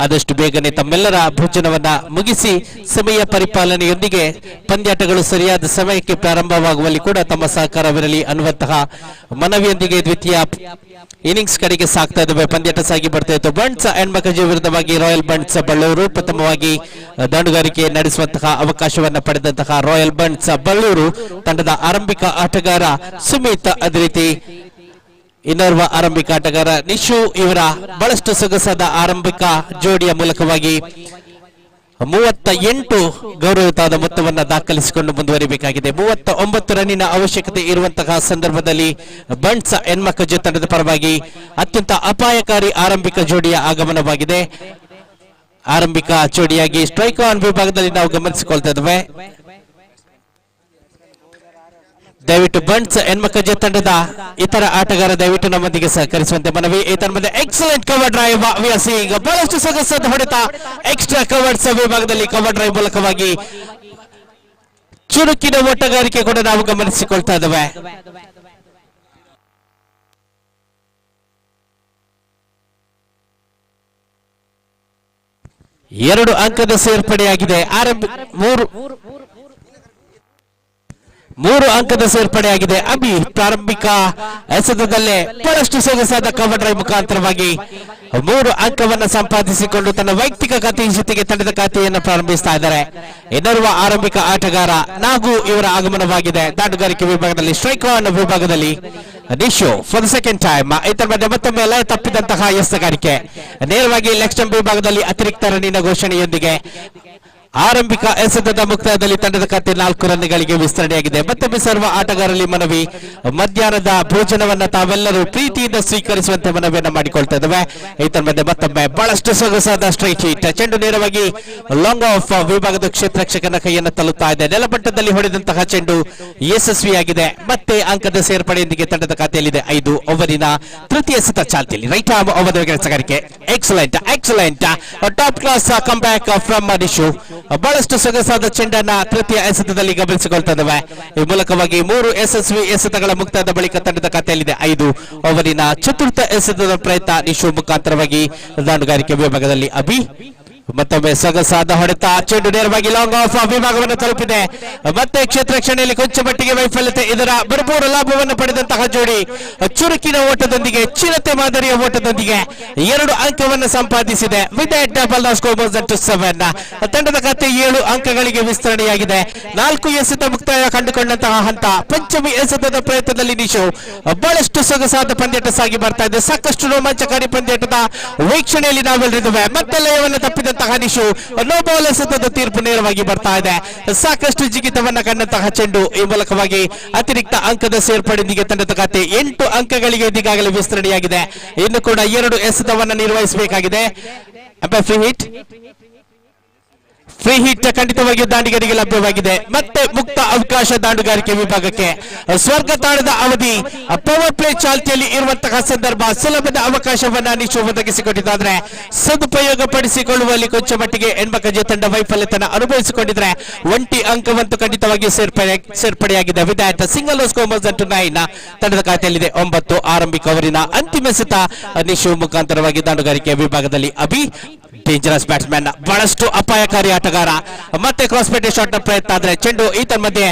Speaker 1: ಆದಷ್ಟು ಬೇಗನೆ ತಮ್ಮೆಲ್ಲರ ಭೋಜನವನ್ನ ಮುಗಿಸಿ ಸಮಯ ಪರಿಪಾಲನೆಯೊಂದಿಗೆ ಪಂದ್ಯಾಟಗಳು ಸರಿಯಾದ ಸಮಯಕ್ಕೆ ಪ್ರಾರಂಭವಾಗುವಲ್ಲಿ ಕೂಡ ತಮ್ಮ ಸಹಕಾರವಿರಲಿ ಅನ್ನುವಂತಹ ಮನವಿಯೊಂದಿಗೆ ದ್ವಿತೀಯ ಇನ್ನಿಂಗ್ಸ್ ಕಡೆಗೆ ಸಾಗ್ತಾ ಇದ್ದೇವೆ. ಪಂದ್ಯಾಟ ಸಾಗಿ ಬರ್ತಾ ಇತ್ತು. ಬಂಡ್ಸ್ ಎನ್ಮಕಜಿ ವಿರುದ್ಧವಾಗಿ ರಾಯಲ್ ಬಂಡ್ಸ್ ಬಳ್ಳೂರು ಪ್ರಥಮವಾಗಿ ದಾಂಡುಗಾರಿಕೆ ನಡೆಸುವಂತಹ ಅವಕಾಶವನ್ನ ಪಡೆದಂತಹ ರಾಯಲ್ ಬಂಡ್ಸ್ ಬಳ್ಳೂರು ತಂಡದ ಆರಂಭಿಕ ಆಟಗಾರ ಸುಮಿತ್, ಅದೇ ರೀತಿ ಇನ್ನೋರ್ವ ಆರಂಭಿಕ ಆಟಗಾರ ನಿಶು ಇವರ ಬಹಳಷ್ಟು ಸೊಗಸಾದ ಆರಂಭಿಕ ಜೋಡಿಯ ಮೂಲಕವಾಗಿ 38 ಗೌರವಯುತವಾದ ಮೊತ್ತವನ್ನು ದಾಖಲಿಸಿಕೊಂಡು ಮುಂದುವರಿಬೇಕಾಗಿದೆ. 39 ರನ್ನಿನ ಅವಶ್ಯಕತೆ ಇರುವಂತಹ ಸಂದರ್ಭದಲ್ಲಿ ಬಂಡ್ಸ್ ಎನ್ಮಕಜಿ ತಂಡದ ಪರವಾಗಿ ಅತ್ಯಂತ ಅಪಾಯಕಾರಿ ಆರಂಭಿಕ ಜೋಡಿಯ ಆಗಮನವಾಗಿದೆ. ಆರಂಭಿಕ ಜೋಡಿಯಾಗಿ ಸ್ಟ್ರೈಕ್ ಆನ್ ವಿಭಾಗದಲ್ಲಿ ನಾವು ಗಮನಿಸಿಕೊಳ್ತಾ ಇದ್ದೇವೆ. ದಯವಿಟ್ಟು ಬಂಡ್ಸ್ ಎನ್ಮಕಜಿ ತಂಡದ ಇತರ ಆಟಗಾರ ದಯವಿಟ್ಟು ನಮ್ಮೊಂದಿಗೆ ಸಹಕರಿಸುವಂತೆ ಮನವಿ. ಏತನ್ಮಧ್ಯೆ excellent cover drive we are seeing ಬಹಳಷ್ಟು ಸೊಗಸಾದ ಹೊಡೆತ ಎಕ್ಸ್ಟ್ರಾ ಕವರ್ಸ್ ವಿಭಾಗದಲ್ಲಿ ಕವರ್ ಡ್ರೈವ್ ಮೂಲಕವಾಗಿ ಚುರುಕಿನ ಓಟಗಾರಿಕೆ ಕೂಡ ನಾವು ಗಮನಿಸಿಕೊಳ್ತಾ ಇದ್ದೇವೆ. ಎರಡು ಅಂಕದ ಸೇರ್ಪಡೆಯಾಗಿದೆ. ಮೂರು ಅಂಕದ ಸೇರ್ಪಡೆಯಾಗಿದೆ. ಅಭಿ ಪ್ರಾರಂಭಿಕ ಎಸೆತದಲ್ಲೇ ಬಹಳಷ್ಟು ಸೊಗಸಾದ ಕವರ್ ಡ್ರೈವ್ ಮುಖಾಂತರವಾಗಿ 3 ಅಂಕವನ್ನು ಸಂಪಾದಿಸಿಕೊಂಡು ತನ್ನ ವೈಯಕ್ತಿಕ ಖಾತೆಯ ಜೊತೆಗೆ ತಂಡದ ಖಾತೆಯನ್ನು ಪ್ರಾರಂಭಿಸ್ತಾ ಇದ್ದಾರೆ. ಇನ್ನೋರ್ವ ಆರಂಭಿಕ ಆಟಗಾರ ನಾಗು ಇವರ ಆಗಮನವಾಗಿದೆ. ದಾಟಗಾರಿಕೆ ವಿಭಾಗದಲ್ಲಿ ಸ್ಟ್ರೈಕ್ ಆನ್ ವಿಭಾಗದಲ್ಲಿ Nishu for the second time. ಇದರ ಮಧ್ಯೆ ಮತ್ತೊಮ್ಮೆ ಲಯ ತಪ್ಪಿದಂತಹ ಎಸೆಗಾರಿಕೆ ನೇರವಾಗಿ ಲೆಗ್ ಸ್ಟಂಪ್ ವಿಭಾಗದಲ್ಲಿ ಅತಿರಿಕ್ತ ರನ್ನಿನ ಘೋಷಣೆಯೊಂದಿಗೆ ಆರಂಭಿಕ ಎಸೆತದ ಮುಕ್ತಾಯದಲ್ಲಿ ತಂಡದ ಖಾತೆ 4 ರನ್ಗಳಿಗೆ ವಿಸ್ತರಣೆಯಾಗಿದೆ. ಮತ್ತೊಮ್ಮೆ ಸರ್ವ ಆಟಗಾರರಲ್ಲಿ ಮನವಿ, ಮಧ್ಯಾಹ್ನದ ಭೋಜನವನ್ನ ತಾವೆಲ್ಲರೂ ಪ್ರೀತಿಯಿಂದ ಸ್ವೀಕರಿಸುವಂತೆ ಮನವಿಯನ್ನ ಮಾಡಿಕೊಳ್ತಾ ಇದ್ದೇವೆ. ಮಧ್ಯೆ ಮತ್ತೊಮ್ಮೆ ಬಹಳಷ್ಟು ಸೊಗಸಾದ ಸ್ಟ್ರೈಟ್ ಹಿಟ್, ಚೆಂಡು ನೇರವಾಗಿ ಲಾಂಗ್ ಆಫ್ ವಿಭಾಗದ ಕ್ಷೇತ್ರರಕ್ಷಕನ ಕೈಯನ್ನು ತಲುಪ್ತಾ ಇದೆ. ನೆಲಮಟ್ಟದಲ್ಲಿ ಹೊಡೆದಂತಹ ಚೆಂಡು ಯಶಸ್ವಿಯಾಗಿದೆ. ಮತ್ತೆ ಅಂಕದ ಸೇರ್ಪಡೆಯೊಂದಿಗೆ ತಂಡದ ಖಾತೆಯಲ್ಲಿದೆ 5 ಓವರಿನ ತೃತೀಯ ಎಸೆತ ಚಾಲ್ತಿಯಲ್ಲಿ. ರೈಟ್ ಆರ್ಮ್ ಓವರ್ ಕೆಲಸಗಾರಿಕೆ excellent top class come back from Nishu. ಬಹಳಷ್ಟು ಸೊಗಸಾದ ಚೆಂಡನ್ನ ತೃತೀಯ ಎಸೆತದಲ್ಲಿ ಗಮನಿಸಿಕೊಳ್ತಾ ಇದ್ದೇವೆ. ಈ ಮೂಲಕವಾಗಿ 3 ಯಶಸ್ವಿ ಎಸೆತಗಳ ಮುಕ್ತಾಯದ ಬಳಿಕ ತಂಡದ ಖಾತೆಯಲ್ಲಿದೆ 5 ಓವರಿನ ಚತುರ್ಥ ಎಸೆತದ ಪ್ರಯತ್ನ ನಿಶು ಮುಖಾಂತರವಾಗಿ ದಾಂಡುಗಾರಿಕೆ ವಿಭಾಗದಲ್ಲಿ ಅಭಿ. ಮತ್ತೊಮ್ಮೆ ಸೊಗಸಾದ ಹೊಡೆತ, ಚೆಂಡು ನೇರವಾಗಿ ಲಾಂಗ್ ಆಫ್ ವಿಭಾಗವನ್ನು ತಲುಪಿದೆ. ಮತ್ತೆ ಕ್ಷೇತ್ರ ರಕ್ಷಣೆಯಲ್ಲಿ ಕೊಂಚ ಮಟ್ಟಿಗೆ ವೈಫಲ್ಯತೆ, ಇದರ ಭರಪೂರ ಲಾಭವನ್ನು ಪಡೆದಂತಹ ಜೋಡಿ ಚುರುಕಿನ ಓಟದೊಂದಿಗೆ, ಚಿರತೆ ಮಾದರಿಯ ಓಟದೊಂದಿಗೆ 2 ಅಂಕವನ್ನು ಸಂಪಾದಿಸಿದೆ. ವಿತ್ ಡಬಲ್ ಸ್ಕೋರ್ 7 ತಂಡದ ಖಾತೆ 7 ಅಂಕಗಳಿಗೆ ವಿಸ್ತರಣೆಯಾಗಿದೆ. 4 ಎಸೆತ ಮುಕ್ತಾಯ ಕಂಡುಕೊಂಡಂತಹ ಹಂತ. ಪಂಚಮಿ ಎಸೆತದ ಪ್ರಯತ್ನದಲ್ಲಿ ನಿಶು ಬಹಳಷ್ಟು ಸೊಗಸಾದ ಪಂದ್ಯಾಟ ಸಾಗಿ ಬರ್ತಾ ಇದೆ. ಸಾಕಷ್ಟು ರೋಮಾಂಚಕಾರಿ ಪಂದ್ಯಾಟದ ವೀಕ್ಷಣೆಯಲ್ಲಿ ನಾವೆಲ್ಲರಿದ್ದೇವೆ. ಮತ್ತೆ ಲಯವನ್ನು ತಪ್ಪಿದ ನಿಶು ನೋ ಬಾಲ್ ಎಸೆತದ ತೀರ್ಪು ನೇರವಾಗಿ ಬರ್ತಾ ಇದೆ. ಸಾಕಷ್ಟು ಜಿಗಿತವನ್ನ ಕಂಡಂತಹ ಚೆಂಡು ಈ ಮೂಲಕವಾಗಿ ಅತಿರಿಕ್ತ ಅಂಕದ ಸೇರ್ಪಡೆಯೊಂದಿಗೆ ತಂಡದ ಖಾತೆ 8 ಅಂಕಗಳಿಗೆ ಈಗಾಗಲೇ ವಿಸ್ತರಣೆಯಾಗಿದೆ. ಇನ್ನು ಕೂಡ 2 ಎಸೆತವನ್ನ ನಿರ್ವಹಿಸಬೇಕಾಗಿದೆ. ಫ್ರೀ ಹಿಟ್ ಖಂಡಿತವಾಗಿಯೂ ದಾಂಡಿಗರಿಗೆ ಲಭ್ಯವಾಗಿದೆ. ಮತ್ತೆ ಮುಕ್ತ ಅವಕಾಶ ದಾಂಡುಗಾರಿಕೆ ವಿಭಾಗಕ್ಕೆ. ಸ್ವರ್ಗ ತಾಣದ ಅವಧಿ ಪವರ್ ಪ್ಲೇ ಚಾಲ್ತಿಯಲ್ಲಿ ಇರುವಂತಹ ಸಂದರ್ಭ, ಸುಲಭದ ಅವಕಾಶವನ್ನ ನಿಶು ಒದಗಿಸಿಕೊಟ್ಟಿದ್ದಾದ್ರೆ ಸದುಪಯೋಗ ಪಡಿಸಿಕೊಳ್ಳುವಲ್ಲಿ ಕೊಂಚ ಮಟ್ಟಿಗೆ ಹೆಣ್ಮಕ್ಕಜೆ ತಂಡ ವೈಫಲ್ಯತನ ಅನುಭವಿಸಿಕೊಂಡಿದ್ರೆ 1 ಅಂಕವಂತೂ ಖಂಡಿತವಾಗಿಯೂ ಸೇರ್ಪಡೆಯಾಗಿದೆ. ವಿದಾಯತ್ ಸಿಂಗಲ್ ಸ್ಕೋರ್ 9 ತಂಡದ ಖಾತೆಯಲ್ಲಿದೆ 9. ಆರಂಭಿಕ ಅವರಿನ ಅಂತಿಮ ಎಸೆತ ನಿಶು ಮುಖಾಂತರವಾಗಿ ದಾಂಡುಗಾರಿಕೆ ವಿಭಾಗದಲ್ಲಿ ಅಭಿ. ಡೇಂಜರಸ್ ಬ್ಯಾಟ್ಸ್ಮನ್, ಬಹಳಷ್ಟು ಅಪಾಯಕಾರಿ ಆಟಗಾರ. ಮತ್ತೆ ಕ್ರಾಸ್ ಪೇಟೆ ಶಾಟ್ ಪ್ರಯತ್ನ ಆದ್ರೆ ಚೆಂಡು ಮಧ್ಯೆ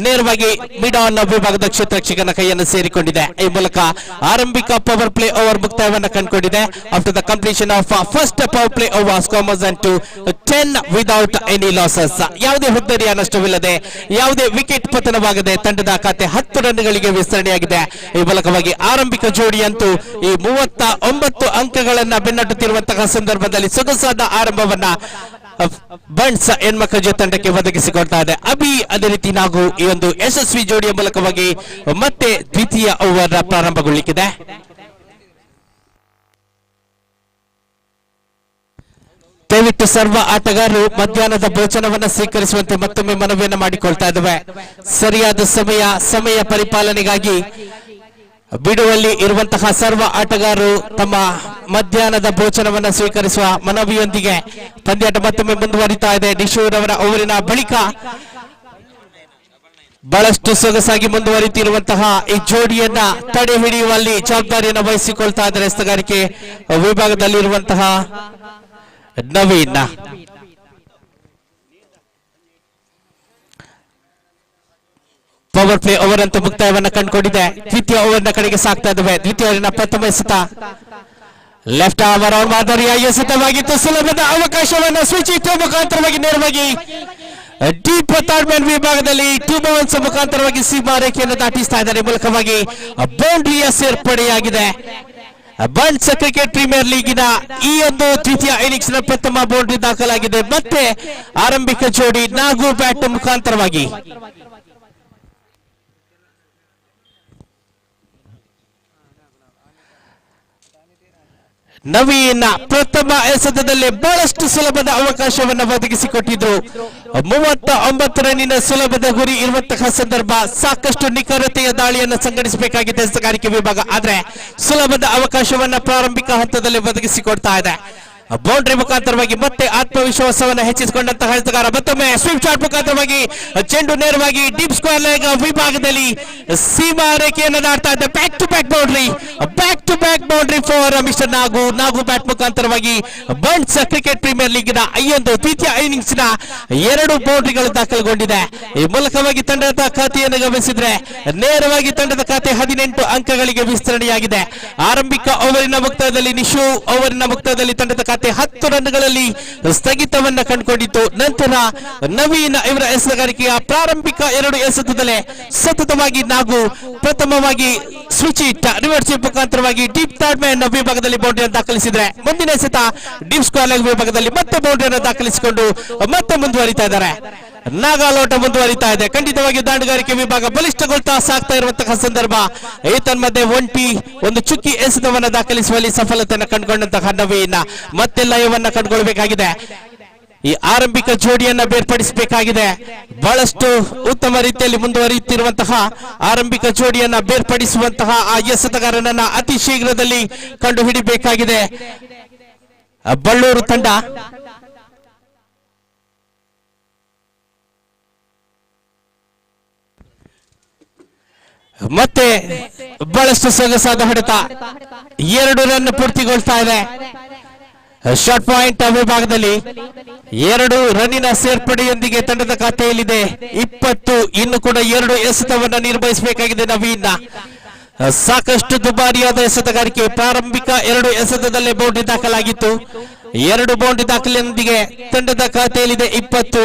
Speaker 1: ನೇರವಾಗಿ ಮಿಡ್ ಆನ್ ವಿಭಾಗದ ಕ್ಷೇತ್ರರಕ್ಷಕನ ಕೈಯನ್ನು ಸೇರಿಕೊಂಡಿದೆ. ಈ ಮೂಲಕ ಆರಂಭಿಕ ಪವರ್ ಪ್ಲೇ ಓವರ್ ಮುಕ್ತಾಯವನ್ನು ಕಂಡುಕೊಂಡಿದೆ. After the completion of first power play over score 10 without any losses. ಯಾವುದೇ ಹುದ್ದರಿಯ ನಷ್ಟವಿಲ್ಲದೆ, ಯಾವುದೇ ವಿಕೆಟ್ ಪತನವಾಗದೆ ತಂಡದ ಖಾತೆ 10 ರನ್ಗಳಿಗೆ ವಿಸ್ತರಣೆಯಾಗಿದೆ. ಈ ಮೂಲಕವಾಗಿ ಆರಂಭಿಕ ಜೋಡಿಯಂತೂ ಈ 39 ಅಂಕಗಳನ್ನ ಬೆನ್ನಟ್ಟುತ್ತಿರುವಂತಹ ಸಂದರ್ಭದಲ್ಲಿ ಸೊಗಸಾದ ಆರಂಭವನ್ನ ಬನ್ಸ್ ಹೆಣ್ಮಕ್ಕಳ ತಂಡಕ್ಕೆ ಒದಗಿಸಿಕೊಡ್ತಾ ಇದೆ. ಅಭಿ ಅದೇ ರೀತಿ ನಾವು ಈ ಒಂದು ಯಶಸ್ವಿ ಜೋಡಿಯ ಮೂಲಕವಾಗಿ ಮತ್ತೆ ದ್ವಿತೀಯ ಓವರ್ ಪ್ರಾರಂಭಗೊಳ್ಳಿಕ್ಕಿದೆ. ದಯವಿಟ್ಟು ಸರ್ವ ಆಟಗಾರರು ಮಧ್ಯಾಹ್ನದ ಭೋಜನವನ್ನು ಸ್ವೀಕರಿಸುವಂತೆ ಮತ್ತೊಮ್ಮೆ ಮನವಿಯನ್ನು ಮಾಡಿಕೊಳ್ತಾ ಇದ್ದೇವೆ. ಸರಿಯಾದ ಸಮಯ ಪರಿಪಾಲನೆಗಾಗಿ ಬಿಡುವಲ್ಲಿ ಇರುವಂತಹ ಸರ್ವ ಆಟಗಾರರು ತಮ್ಮ ಮಧ್ಯಾಹ್ನದ ಭೋಜನವನ್ನು ಸ್ವೀಕರಿಸುವ ಮನವಿಯೊಂದಿಗೆ ಪಂದ್ಯಾಟ ಮತ್ತೊಮ್ಮೆ ಮುಂದುವರಿತಾ ಇದೆ. ನಿಶೂರವರ ಓವರಿನ ಬಳಿಕ ಬಹಳಷ್ಟು ಸೊಗಸಾಗಿ ಮುಂದುವರಿತಿರುವಂತಹ ಈ ಜೋಡಿಯನ್ನ ತಡೆ ಹಿಡಿಯುವಲ್ಲಿ ಜವಾಬ್ದಾರಿಯನ್ನು ವಹಿಸಿಕೊಳ್ತಾ ಇದ್ದಾರೆ ಎಸ್ತಗಾರಿಕೆ ವಿಭಾಗದಲ್ಲಿರುವಂತಹ ನವೀನ್. ಪವರ್ ಪ್ಲೇ ಓವರ್ ಅಂತೂ ಮುಕ್ತಾಯವನ್ನು ಕಂಡುಕೊಂಡಿದೆ. ದ್ವಿತೀಯ ಓವರ್ನ ಕಡೆಗೆ ಸಾಕ್ತಾ ಇದ್ದೇವೆ. ದ್ವಿತೀಯ ಓವರಿನ ಪ್ರಥಮ ಎಸೆತ ಲೆಫ್ಟ್ ಆರ್ಮ್ ಮಾದರಿಯ ಎಸೆತವಾಗಿತ್ತು. ಸುಲಭದ ಅವಕಾಶವನ್ನು ಸ್ವಿಚ್ ಹಿಟ್ ಮುಖಾಂತರವಾಗಿ ನೇರವಾಗಿ ಡೀಪ್ ಥರ್ಡ್ ಮ್ಯಾನ್ ವಿಭಾಗದಲ್ಲಿ 2 ಬೌನ್ಸ್ ಮುಖಾಂತರವಾಗಿ ಸೀಮಾ ರೇಖೆಯನ್ನು ದಾಟಿಸ್ತಾ ಇದ್ದಾರೆ. ಮೂಲಕವಾಗಿ ಬೌಂಡ್ರಿಯ ಸೇರ್ಪಡೆಯಾಗಿದೆ. ಬನ್ಸ್ ಕ್ರಿಕೆಟ್ ಪ್ರೀಮಿಯರ್ ಲೀಗಿನ ಈ ಒಂದು ದ್ವಿತೀಯ ಇನ್ನಿಂಗ್ಸ್ ನ ಪ್ರಥಮ ಬೌಂಡ್ರಿ ದಾಖಲಾಗಿದೆ. ಮತ್ತೆ ಆರಂಭಿಕ ಜೋಡಿ ನಾಗು ಬ್ಯಾಟ್ ಮುಖಾಂತರವಾಗಿ ನವೀನ್ ಪ್ರಥಮ ಎಸೆತದಲ್ಲಿ ಬಹಳಷ್ಟು ಸುಲಭದ ಅವಕಾಶವನ್ನು ಒದಗಿಸಿಕೊಟ್ಟಿದ್ರು. 39 ರನ್ನಿನ ಸುಲಭದ ಗುರಿ ಇರುವಂತಹ ಸಂದರ್ಭ ಸಾಕಷ್ಟು ನಿಖರತೆಯ ದಾಳಿಯನ್ನು ಸಂಘಟಿಸಬೇಕಾಗಿದೆ ಎಸೆಗಾರಿಕೆ ವಿಭಾಗ. ಆದ್ರೆ ಸುಲಭದ ಅವಕಾಶವನ್ನ ಪ್ರಾರಂಭಿಕ ಹಂತದಲ್ಲಿ ಒದಗಿಸಿಕೊಡ್ತಾ ಇದೆ. ಬೌಂಡ್ರಿ ಮುಖಾಂತರವಾಗಿ ಮತ್ತೆ ಆತ್ಮವಿಶ್ವಾಸವನ್ನು ಹೆಚ್ಚಿಸಿಕೊಂಡಂತಹ ಎಸೆಗಾರ ಮತ್ತೊಮ್ಮೆ ಸ್ವಿಪ್ ಶಾಟ್ ಮುಖಾಂತರವಾಗಿ ಚೆಂಡು ನೇರವಾಗಿ ಡೀಪ್ ಸ್ಕ್ವೇರ್ ಲೆಗ್ ವಿಭಾಗದಲ್ಲಿ ಸೀಮಾ ರೇಖೆಯನ್ನು ದಾಟ್ತಾ ಇದೆ. Back to back boundary for mister Nagu bat ಮುಖಾಂತರವಾಗಿ ಬನ್ಸ್ ಕ್ರಿಕೆಟ್ ಪ್ರೀಮಿಯರ್ ಲೀಗಿನ ಈ ಒಂದು ದ್ವಿತೀಯ ಇನ್ನಿಂಗ್ಸ್ ನ 2 ಬೌಂಡ್ರಿಗಳು ದಾಖಲುಗೊಂಡಿದೆ. ಈ ಮೂಲಕವಾಗಿ ತಂಡದ ಖಾತೆಯನ್ನು ಗಮನಿಸಿದ್ರೆ ನೇರವಾಗಿ ತಂಡದ ಖಾತೆ 18 ಅಂಕಗಳಿಗೆ ವಿಸ್ತರಣೆಯಾಗಿದೆ. ಆರಂಭಿಕ ಓವರಿನ ಮುಕ್ತಾಯದಲ್ಲಿ ನಿಶು ಓವರಿನ ಮುಕ್ತಾಯದಲ್ಲಿ ತಂಡದ ಖಾತೆ ಮತ್ತೆ 10 ರನ್ಗಳಲ್ಲಿ ಸ್ಥಗಿತವನ್ನ ಕಂಡುಕೊಂಡಿತ್ತು. ನಂತರ ನವೀನ್ ಇವರ ಎಸೆತಗಾರಿಕೆಯ ಪ್ರಾರಂಭಿಕ 2 ಎಸೆತದಲ್ಲೇ ಸತತವಾಗಿ ನಾಗು ಪ್ರಥಮವಾಗಿ ಸ್ವಿಚ್ ಇಟ್ ರಿವರ್ಸ್ ಮುಖಾಂತರವಾಗಿ ಡೀಪ್ ಥರ್ಡ್ ಮ್ಯಾನ್ ವಿಭಾಗದಲ್ಲಿ ಬೌಂಡ್ರಿಯನ್ನು ದಾಖಲಿಸಿದ್ರೆ, ಮುಂದಿನ ಎಸೆತ ಡೀಪ್ ಸ್ಕ್ವೇರ್ ಲೆಗ್ ವಿಭಾಗದಲ್ಲಿ ಮತ್ತೆ ಬೌಂಡ್ರಿಯನ್ನು ದಾಖಲಿಸಿಕೊಂಡು ಮತ್ತೆ ಮುಂದುವರಿತಾ ಇದ್ದಾರೆ. ನಾಗಾಲೋಟ ಮುಂದುವರಿತಾ ಇದೆ. ಖಂಡಿತವಾಗಿ ದಾಂಡುಗಾರಿಕೆ ವಿಭಾಗ ಬಲಿಷ್ಠಗೊಳ್ತಾ ಸಾಗ್ತಾ ಇರುವಂತಹ ಸಂದರ್ಭ. ಏತನ್ಮಧ್ಯೆ ಒಂದು ಚುಕ್ಕಿ ಎಸೆತವನ್ನ ದಾಖಲಿಸುವಲ್ಲಿ ಸಫಲತೆಯನ್ನು ಕಂಡುಕೊಂಡಂತಹ ನವೀನ್ ಮತ್ತೆ ಲಯವನ್ನ ಕಂಡುಕೊಳ್ಬೇಕಾಗಿದೆ. ಈ ಆರಂಭಿಕ ಜೋಡಿಯನ್ನ ಬೇರ್ಪಡಿಸಬೇಕಾಗಿದೆ. ಬಹಳಷ್ಟು ಉತ್ತಮ ರೀತಿಯಲ್ಲಿ ಮುಂದುವರಿಯುತ್ತಿರುವಂತಹ ಆರಂಭಿಕ ಜೋಡಿಯನ್ನ ಬೇರ್ಪಡಿಸುವಂತಹ ಆ ಎಸೆತಗಾರನನ್ನ ಅತಿ ಶೀಘ್ರದಲ್ಲಿ ಕಂಡು ಹಿಡಿಬೇಕಾಗಿದೆ ಬಳ್ಳೂರು ತಂಡ. ಮತ್ತೆ ಬಹಳಷ್ಟು ಸೊಗಸಾದ ಹೊಡೆತ, 2 ರನ್ ಪೂರ್ತಿಗೊಳ್ತಾ ಇದೆ. ಶಾರ್ಟ್ ಪಾಯಿಂಟ್ ವಿಭಾಗದಲ್ಲಿ 2 ರನ್ನಿನ ಸೇರ್ಪಡೆಯೊಂದಿಗೆ ತಂಡದ ಖಾತೆಯಲ್ಲಿದೆ 20. ಇನ್ನು ಕೂಡ 2 ಎಸೆತವನ್ನ ನಿರ್ವಹಿಸಬೇಕಾಗಿದೆ ನವೀನ್. ಸಾಕಷ್ಟು ದುಬಾರಿಯಾದ ಎಸೆತಗಾರಿಕೆ. ಪ್ರಾರಂಭಿಕ 2 ಎಸೆತದಲ್ಲೇ ಬೌಂಡ್ರಿ ದಾಖಲಾಗಿತ್ತು. 2 ಬೌಂಡ್ರಿ ದಾಖಲೆಯೊಂದಿಗೆ ತಂಡದ ಖಾತೆಯಲ್ಲಿದೆ 20.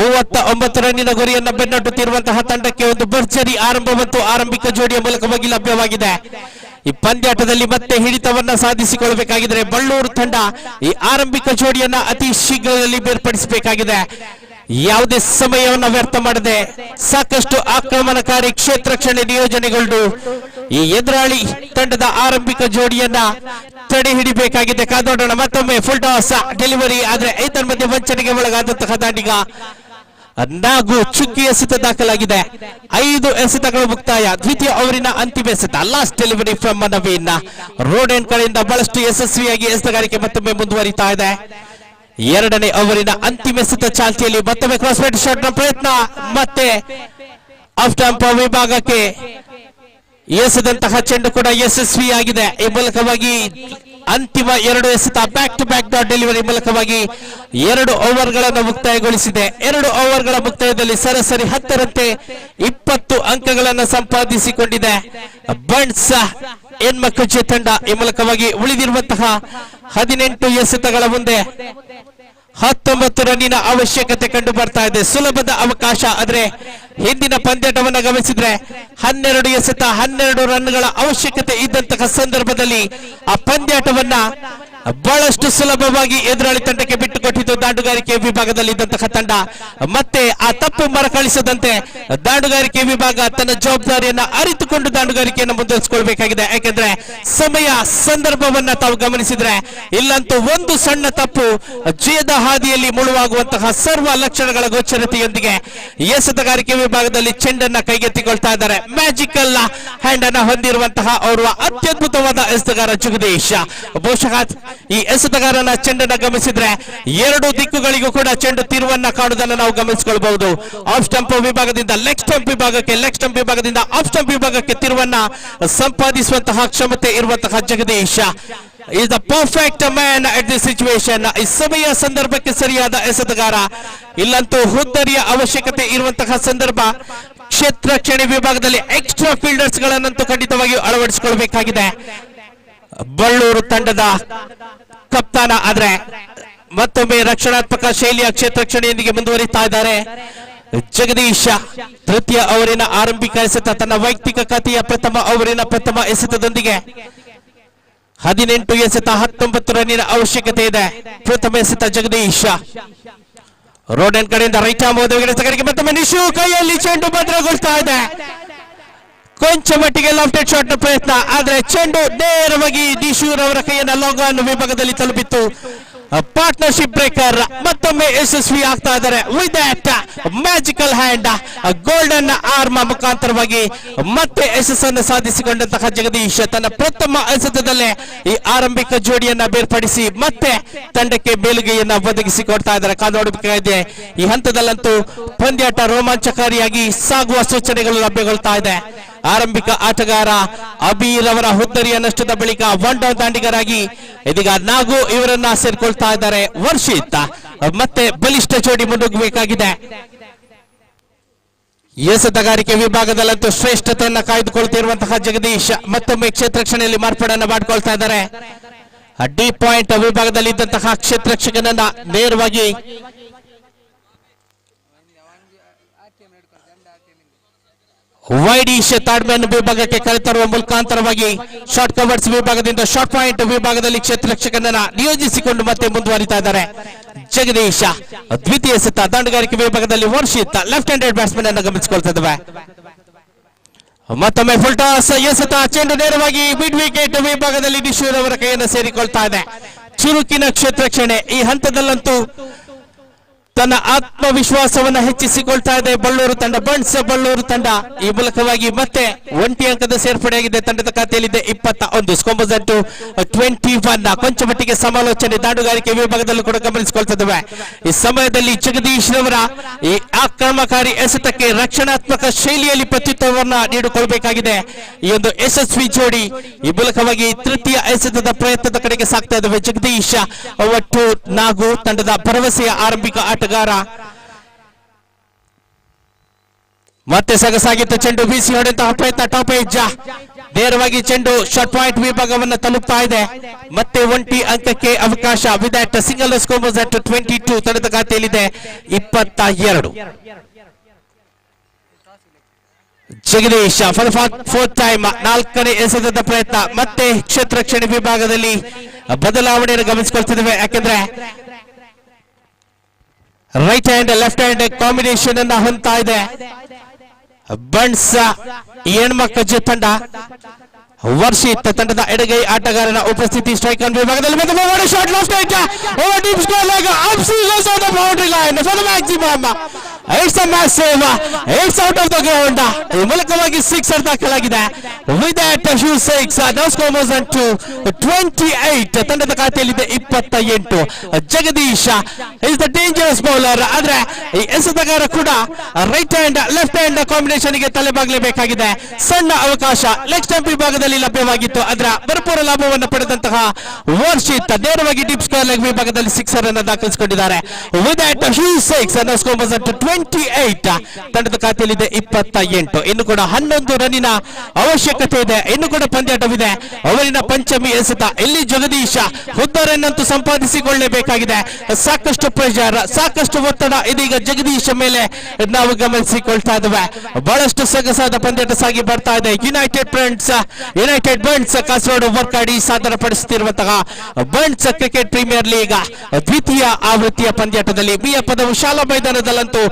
Speaker 1: 39 ರನ್ನಿನ ಗುರಿಯನ್ನ ಬೆನ್ನಟ್ಟುತ್ತಿರುವಂತಹ ತಂಡಕ್ಕೆ ಒಂದು ಭರ್ಜರಿ ಆರಂಭ ಮತ್ತು ಆರಂಭಿಕ ಜೋಡಿಯ ಮೂಲಕವಾಗಿ ಲಭ್ಯವಾಗಿದೆ. ಈ ಪಂದ್ಯಾಟದಲ್ಲಿ ಮತ್ತೆ ಹಿಡಿತವನ್ನ ಸಾಧಿಸಿಕೊಳ್ಳಬೇಕಾಗಿದ್ರೆ ಬಳ್ಳೂರು ತಂಡ ಈ ಆರಂಭಿಕ ಜೋಡಿಯನ್ನ ಅತಿ ಶೀಘ್ರದಲ್ಲಿ ಬೇರ್ಪಡಿಸಬೇಕಾಗಿದೆ. ಯಾವುದೇ ಸಮಯವನ್ನು ವ್ಯರ್ಥ ಮಾಡದೆ ಸಾಕಷ್ಟು ಆಕ್ರಮಣಕಾರಿ ಕ್ಷೇತ್ರ ರಕ್ಷಣೆ ನಿಯೋಜನೆಗೊಂಡು ಈ ಎದುರಾಳಿ ತಂಡದ ಆರಂಭಿಕ ಜೋಡಿಯನ್ನ ತಡೆ ಹಿಡಿಬೇಕಾಗಿದೆ. ಕಾದೋಡೋಣ. ಮತ್ತೊಮ್ಮೆ ಫುಲ್ ಟಾಸ್ ಡೆಲಿವರಿ, ಆದ್ರೆ ಐದರ ಮಧ್ಯೆ ವಂಚನೆಗೆ ಒಳಗಾದಂತಹ ದಾಂಡಿಗ ನಾಗು ಚುಕ್ಕಿ ಎಸೆತ ದಾಖಲಾಗಿದೆ. 5 ಎಸೆತಗಳು ಮುಕ್ತಾಯ. ದ್ವಿತೀಯ ಓವರಿನ ಅಂತಿಮ ಎಸೆತ ಲಾಸ್ಟ್ ಡೆಲಿವರಿ ಫ್ರಮ್ ನವೀನ್. ರೋಡೆನ್ ಕಡೆಯಿಂದ ಬಹಳಷ್ಟು ಯಶಸ್ವಿಯಾಗಿ ಎಸೆತಗಾರಿಕೆ ಮತ್ತೊಮ್ಮೆ ಮುಂದುವರಿತಾ ಇದೆ. 2ನೇ ಓವರಿನ ಅಂತಿಮ ಎಸೆತ ಚಾಲ್ತಿಯಲ್ಲಿ ಮತ್ತೊಮ್ಮೆ ಕ್ರಾಸ್ ಫೈಟ್ ಶಾಟ್ ನ ಪ್ರಯತ್ನ, ಮತ್ತೆ ಆಫ್ ಸ್ಟಂಪ್ ವಿಭಾಗಕ್ಕೆ ಎಸೆದಂತಹ ಚೆಂಡು ಕೂಡ ಯಶಸ್ವಿಯಾಗಿದೆ. ಈ ಮೂಲಕವಾಗಿ ಅಂತಿಮ 2 ಎಸೆತ back to back dot delivery ಮೂಲಕವಾಗಿ 2 ಓವರ್ಗಳನ್ನು ಮುಕ್ತಾಯಗೊಳಿಸಿದೆ. 2 ಓವರ್ಗಳ ಮುಕ್ತಾಯದಲ್ಲಿ ಸರಾಸರಿ 10ರಂತೆ 20 ಅಂಕಗಳನ್ನು ಸಂಪಾದಿಸಿಕೊಂಡಿದೆ ಬಂಟ್ಸ್ ಎನ್ಮಕ್ಕುಜೆ ತಂಡ. ಈ ಮೂಲಕವಾಗಿ ಉಳಿದಿರುವಂತಹ 18 ಎಸೆತಗಳ ಮುಂದೆ 19 ರನ್ನಿನ ಅವಶ್ಯಕತೆ ಕಂಡು ಬರ್ತಾ ಇದೆ. ಸುಲಭದ ಅವಕಾಶ. ಆದ್ರೆ ಹಿಂದಿನ ಪಂದ್ಯಾಟವನ್ನು ಗಮನಿಸಿದ್ರೆ 12 ಎಸೆತ 12 ರನ್ಗಳ ಅವಶ್ಯಕತೆ ಇದ್ದಂತಹ ಸಂದರ್ಭದಲ್ಲಿ ಆ ಪಂದ್ಯಾಟವನ್ನ ಬಹಳಷ್ಟು ಸುಲಭವಾಗಿ ಎದುರಾಳಿ ತಂಡಕ್ಕೆ ಬಿಟ್ಟುಕೊಟ್ಟಿದ್ದು ದಾಂಡುಗಾರಿಕೆ ವಿಭಾಗದಲ್ಲಿ ಇದ್ದಂತಹ ತಂಡ. ಮತ್ತೆ ಆ ತಪ್ಪು ಮರಕಳಿಸದಂತೆ ದಾಂಡುಗಾರಿಕೆ ವಿಭಾಗ ತನ್ನ ಜವಾಬ್ದಾರಿಯನ್ನ ಅರಿತುಕೊಂಡು ದಾಂಡುಗಾರಿಕೆಯನ್ನು ಮುಂದುವರಿಸಿಕೊಳ್ಬೇಕಾಗಿದೆ. ಯಾಕೆಂದ್ರೆ ಸಮಯ ಸಂದರ್ಭವನ್ನ ತಾವು ಗಮನಿಸಿದ್ರೆ ಇಲ್ಲಂತೂ ಒಂದು ಸಣ್ಣ ತಪ್ಪು ಜಯದ ಹಾದಿಯಲ್ಲಿ ಮುಳುವಾಗುವಂತಹ ಸರ್ವ ಲಕ್ಷಣಗಳ ಗೋಚರತೆಯೊಂದಿಗೆ ಎಸೆತಗಾರಿಕೆ ವಿಭಾಗದಲ್ಲಿ ಚೆಂಡನ್ನ ಕೈಗೆತ್ತಿಕೊಳ್ತಾ ಇದ್ದಾರೆ. ಮ್ಯಾಜಿಕಲ್ ಹ್ಯಾಂಡ್ ಅನ್ನ ಹೊಂದಿರುವಂತಹ ಓರ್ವ ಅತ್ಯದ್ಭುತವಾದ ಎಸೆತಗಾರ ಜಗದೀಶ್. ಬಹುಶಃ ಈ ಎಸೆತಗಾರನ ಚೆಂಡನ್ನ ಗಮನಿಸಿದ್ರೆ 2 ದಿಕ್ಕುಗಳಿಗೂ ಕೂಡ ಚೆಂಡು ತಿರುವನ್ನ ಕಾಣುವುದನ್ನು ನಾವು ಗಮನಿಸಿಕೊಳ್ಳಬಹುದು. ಆಫ್ ಸ್ಟಂಪ್ ವಿಭಾಗದಿಂದ ಲೆಗ್ ಸ್ಟಂಪ್ ವಿಭಾಗಕ್ಕೆ, ಲೆಗ್ ಸ್ಟಂಪ್ ವಿಭಾಗದಿಂದ ಆಫ್ ಸ್ಟಂಪ್ ವಿಭಾಗಕ್ಕೆ ತಿರುವನ್ನ ಸಂಪಾದಿಸುವಂತಹ ಕ್ಷಮತೆ ಇರುವಂತಹ Jagadish is the perfect man at this situation. ಈ ಸಮಯ ಸಂದರ್ಭಕ್ಕೆ ಸರಿಯಾದ ಎಸೆತಗಾರ. ಇಲ್ಲಂತೂ ಹುದ್ದರಿಯ ಅವಶ್ಯಕತೆ ಇರುವಂತಹ ಸಂದರ್ಭ ಕ್ಷೇತ್ರ ರಕ್ಷಣೆ ವಿಭಾಗದಲ್ಲಿ ಎಕ್ಸ್ಟ್ರಾ ಫೀಲ್ಡರ್ಸ್ ಗಳನ್ನಂತೂ ಖಂಡಿತವಾಗಿ ಅಳವಡಿಸಿಕೊಳ್ಳಬೇಕಾಗಿದೆ ಬಳ್ಳೂರು ತಂಡದ ಕಪ್ತಾನ. ಆದ್ರೆ ಮತ್ತೊಮ್ಮೆ ರಕ್ಷಣಾತ್ಮಕ ಶೈಲಿಯ ಕ್ಷೇತ್ರ ರಕ್ಷಣೆಯೊಂದಿಗೆ ಮುಂದುವರಿತಾ ಇದ್ದಾರೆ ಜಗದೀಶ್. ತೃತೀಯ ಓವರಿನ ಆರಂಭಿಕ ಎಸೆತ ತನ್ನ ವೈಯಕ್ತಿಕ ಖಾತೆಯ ಪ್ರಥಮ ಓವರಿನ ಪ್ರಥಮ ಎಸೆತದೊಂದಿಗೆ 18 ಎಸೆತ 19 ರನ್ನಿನ ಅವಶ್ಯಕತೆ ಇದೆ. ಪ್ರಥಮ ಎಸೆತ ಜಗದೀಶ್. ರೋಡನ್ ಕಡೆಯಿಂದ ರೈಟ್ ಆರ್ಮ್ ಎಸೆತಗಾರಿಕೆ ಮತ್ತೊಮ್ಮೆ ನಿಶು ಕೈಯಲ್ಲಿ ಚೆಂಡು ಭದ್ರಗೊಳ್ತಾ ಇದೆ. ಕೊಂಚ ಮಟ್ಟಿಗೆ ಲಾಫ್ಟೆಡ್ ಶಾಟ್ ನ ಪ್ರಯತ್ನ, ಆದ್ರೆ ಚೆಂಡು ನೇರವಾಗಿ ದಿಶೂರ್ ಅವರ ಕೈಯನ್ನ ಲಾಂಗ್ ಆನ್ ವಿಭಾಗದಲ್ಲಿ ತಲುಪಿತ್ತು. ಪಾರ್ಟ್ನರ್ಶಿಪ್ ಬ್ರೇಕರ್ ಮತ್ತೊಮ್ಮೆ ಯಶಸ್ವಿ ಆಗ್ತಾ ಇದ್ದಾರೆ with that magical hand golden arm ಮುಖಾಂತರವಾಗಿ ಮತ್ತೆ ಯಶಸ್ಸನ್ನು ಸಾಧಿಸಿಕೊಂಡಂತಹ ಜಗದೀಶ್ ತನ್ನ ಪ್ರಥಮ ಎಸೆತದಲ್ಲೇ ಈ ಆರಂಭಿಕ ಜೋಡಿಯನ್ನ ಬೇರ್ಪಡಿಸಿ ಮತ್ತೆ ತಂಡಕ್ಕೆ ಮೇಲುಗೈಯನ್ನ ಒದಗಿಸಿಕೊಡ್ತಾ ಇದ್ದಾರೆ. ಕಾನೋಡಬೇಕಾಗಿದೆ. ಈ ಹಂತದಲ್ಲಂತೂ ಪಂದ್ಯಾಟ ರೋಮಾಂಚಕಾರಿಯಾಗಿ ಸಾಗುವ ಸೂಚನೆಗಳು ಲಭ್ಯಗೊಳ್ತಾ ಇದೆ. ಆರಂಭಿಕ ಆಟಗಾರ ಅಬೀರ್ ಅವರ ಹುದ್ದರಿಯ ನಷ್ಟದ ಬಳಿಕ 1 ಡೌನ್ ದಾಂಡಿಗರಾಗಿ ಇದೀಗ ನಾಗು ಇವರನ್ನ ಸೇರ್ಕೊಳ್ತಾ ಇದ್ದಾರೆ. ವರ್ಷಿತ್ ಮತ್ತೆ ಬಲಿಷ್ಠ ಜೋಡಿ ಮುನ್ನುಗ್ಗಬೇಕಾಗಿದೆ. ಎಸೆತಗಾರಿಕೆ ವಿಭಾಗದಲ್ಲಂತೂ ಶ್ರೇಷ್ಠತೆಯನ್ನ ಕಾಯ್ದುಕೊಳ್ತಿರುವಂತಹ ಜಗದೀಶ್ ಮತ್ತೊಮ್ಮೆ ಕ್ಷೇತ್ರ ರಕ್ಷಣೆಯಲ್ಲಿ ಮಾರ್ಪಾಡನ್ನು ಮಾಡಿಕೊಳ್ತಾ ಇದ್ದಾರೆ. ಡಿ ಪಾಯಿಂಟ್ ವಿಭಾಗದಲ್ಲಿ ಇದ್ದಂತಹ ಕ್ಷೇತ್ರರಕ್ಷಕನನ್ನ ನೇರವಾಗಿ ವೈಡಿಶ್ ಥರ್ಡ್ ಮ್ಯಾನ್ ವಿಭಾಗಕ್ಕೆ ಕರೆತರುವ ಮುಖಾಂತರವಾಗಿ ಶಾರ್ಟ್ ಕವರ್ಸ್ ವಿಭಾಗದಿಂದ ಶಾರ್ಟ್ ಪಾಯಿಂಟ್ ವಿಭಾಗದಲ್ಲಿ ಕ್ಷೇತ್ರರಕ್ಷಕನನ್ನ ನಿಯೋಜಿಸಿಕೊಂಡು ಮತ್ತೆ ಮುಂದುವರಿತಾ ಇದ್ದಾರೆ ಜಗದೀಶ. ದ್ವಿತೀಯ ಎಸೆತ ದಾಂಡುಗಾರಿಕೆ ವಿಭಾಗದಲ್ಲಿ ವರ್ಷಿತ್ ಲೆಫ್ಟ್ ಹ್ಯಾಂಡೆಡ್ ಬ್ಯಾಟ್ಸ್ಮನ್ ಅನ್ನು ಗಮನಿಸಿಕೊಳ್ತಾ ಇದ್ದಾವೆ. ಮತ್ತೊಮ್ಮೆ ಫುಲ್ ಟಾಸ್ ಎಸೆತ ಚೆಂಡು ನೇರವಾಗಿ ಮಿಡ್ ವಿಕೆಟ್ ವಿಭಾಗದಲ್ಲಿ ನಿಶೂರ್ ಅವರ ಕೈಯನ್ನು ಸೇರಿಕೊಳ್ತಾ ಇದೆ. ಚುರುಕಿನ ಕ್ಷೇತ್ರರಕ್ಷಣೆ ಈ ಹಂತದಲ್ಲಂತೂ ತನ್ನ ಆತ್ಮವಿಶ್ವಾಸವನ್ನು ಹೆಚ್ಚಿಸಿಕೊಳ್ತಾ ಇದೆ ಬಳ್ಳೂರು ತಂಡ. ಬಣ್ಸ್ ಬಳ್ಳೂರು ತಂಡ ಈ ಮೂಲಕವಾಗಿ ಮತ್ತೆ ಒಂಟಿ ಅಂಕದ ಸೇರ್ಪಡೆಯಾಗಿದೆ. ತಂಡದ ಖಾತೆಯಲ್ಲಿದೆ 21 ಸ್ಕೋಂಬಸ್ ಟು 21. ಕೊಂಚ ಮಟ್ಟಿಗೆ ಸಮಾಲೋಚನೆ ದಾಂಡುಗಾರಿಕೆ ವಿಭಾಗದಲ್ಲೂ ಕೂಡ ಗಮನಿಸಿಕೊಳ್ತಿದ್ದೇವೆ. ಈ ಸಮಯದಲ್ಲಿ ಜಗದೀಶ್ ರವರ ಈ ಆಕ್ರಮಣಕಾರಿ ಎಸೆತಕ್ಕೆ ರಕ್ಷಣಾತ್ಮಕ ಶೈಲಿಯಲ್ಲಿ ಪ್ರತ್ಯುತ್ತರವನ್ನ ನೀಡಿಕೊಳ್ಳಬೇಕಾಗಿದೆ ಈ ಒಂದು ಯಶಸ್ವಿ ಜೋಡಿ. ಈ ಮೂಲಕವಾಗಿ ತೃತೀಯ ಎಸೆತದ ಪ್ರಯತ್ನದ ಕಡೆಗೆ ಸಾಕ್ತಾ ಇದ್ದಾವೆ ಜಗದೀಶ್. ಒಟ್ಟು ನಾಗು ತಂಡದ ಭರವಸೆಯ ಆರಂಭಿಕ ಆಟಗಾರ. ಮತ್ತೆ ಸೊಗಸಾಗಿತ್ತು ಚೆಂಡು ಬೀಸಿ ಹೊಡೆದಂತಹ ಪ್ರಯತ್ನ ಟಾಪ್ ಏಜ್ ನೇರವಾಗಿ ಚೆಂಡು ಶಾರ್ಟ್ ಪಾಯಿಂಟ್ ವಿಭಾಗವನ್ನು ತಲುಪ್ತಾ ಇದೆ. ಮತ್ತೆ ಒಂಟಿ ಅಂಕಕ್ಕೆ ಅವಕಾಶ. ವಿದಟ್ ಸಿಂಗಲ್ ಸ್ಕೋರ್ಸ್ ಅಟ್ 22. ತಂಡದ ಖಾತೆಯಲ್ಲಿದೆ 22. ಜಗದೀಶ್ ಫಾರ್ ಫೋರ್ತ್ ಟೈಮ್ ನಾಲ್ಕನೇ ಎಸೆತದ ಪ್ರಯತ್ನ. ಮತ್ತೆ ಕ್ಷೇತ್ರ ರಕ್ಷಣೆ ವಿಭಾಗದಲ್ಲಿ ಬದಲಾವಣೆಯನ್ನು ಗಮನಿಸಿಕೊಳ್ತಿದ್ದೇವೆ. ಯಾಕೆಂದ್ರೆ right hand left hand combination ಅನ್ನ ಹೊಂದ್ತಾ ಇದೆ ಬಣ್ಸ್ ಹೆಣ್ಮಕ್ಕ ತಂಡ. ವರ್ಷಿತ್ ತಂಡದ ಎಡಗೈ ಆಟಗಾರನ ಉಪಸ್ಥಿತಿ ಸ್ಟ್ರೈಕ್ ಆನ್ ವಿಭಾಗದಲ್ಲಿ shot left hand over deep square leg goes on the boundary line for the maximum. It's a massive, it's out of the ground. ಈ ಮೂಲಕವಾಗಿ ಸಿಕ್ಸರ್ ದಾಖಲಾಗಿದೆ. With that shoe 6 now scores to 28. ತಂಡದ ಖಾತೆಯಲ್ಲಿದೆ 28. Jagadish is the dangerous bowler. ಆದ್ರೆ ಈ ಎಸೆತಗಾರ ಕೂಡ right hand left hand combination ಗೆ ತಲೆಬಾಗಲೇಬೇಕಾಗಿದೆ. ಸಣ್ಣ ಅವಕಾಶ ಲೆಗ್ ಸ್ಟಂಪ್ ವಿಭಾಗದಲ್ಲಿ ಲಭ್ಯವಾಗಿತ್ತು. ಅದರ ಭರಪೂರ ಲಾಭವನ್ನು ಪಡೆದಂತಹ ವರ್ಷಿತ್ ನೇರವಾಗಿ ಡೀಪ್ ಸ್ಕ್ವೇರ್ ಲೆಗ್ ವಿಭಾಗದಲ್ಲಿ ಸಿಕ್ಸರ್ ಅನ್ನು ದಾಖಲಿಸಿಕೊಂಡಿದ್ದಾರೆ. With that shoe 6 now scores to 28. ತಂಡದ ಖಾತೆಯಲ್ಲಿದೆ 28. ಇನ್ನು ಕೂಡ 11 ರನ್ನಿನ ಅವಶ್ಯಕತೆ ಇದೆ. ಇನ್ನು ಕೂಡ ಪಂದ್ಯಾಟವಿದೆ. ಅವರಿನ ಪಂಚಮಿ ಎಸೆತ. ಇಲ್ಲಿ ಜಗದೀಶ ಹುದ್ದರನ್ನಂತೂ ಸಂಪಾದಿಸಿಕೊಳ್ಳಲೇಬೇಕಾಗಿದೆ. ಸಾಕಷ್ಟು ಪ್ರೆಷರ್ ಸಾಕಷ್ಟು ಒತ್ತಡ ಇದೀಗ ಜಗದೀಶ ಮೇಲೆ ನಾವು ಗಮನಿಸಿಕೊಳ್ತಾ ಇದ್ದೇವೆ. ಬಹಳಷ್ಟು ಸೊಗಸಾದ ಪಂದ್ಯಾಟ ಸಾಗಿ ಬರ್ತಾ ಇದೆ. ಯುನೈಟೆಡ್ ಬಣ್ಸ್ ಕಾಸರಗೋಡು ವರ್ಕಾಡಿ ಸಾಧನೆ ಪಡಿಸುತ್ತಿರುವಂತಹ ಬಣ್ಸ್ ಕ್ರಿಕೆಟ್ ಪ್ರೀಮಿಯರ್ ಲೀಗ್ ದ್ವಿತೀಯ ಆವೃತ್ತಿಯ ಪಂದ್ಯಾಟದಲ್ಲಿ ಬಿಯಪ್ಪದ ಶಾಲಾ ಮೈದಾನದಲ್ಲಂತೂ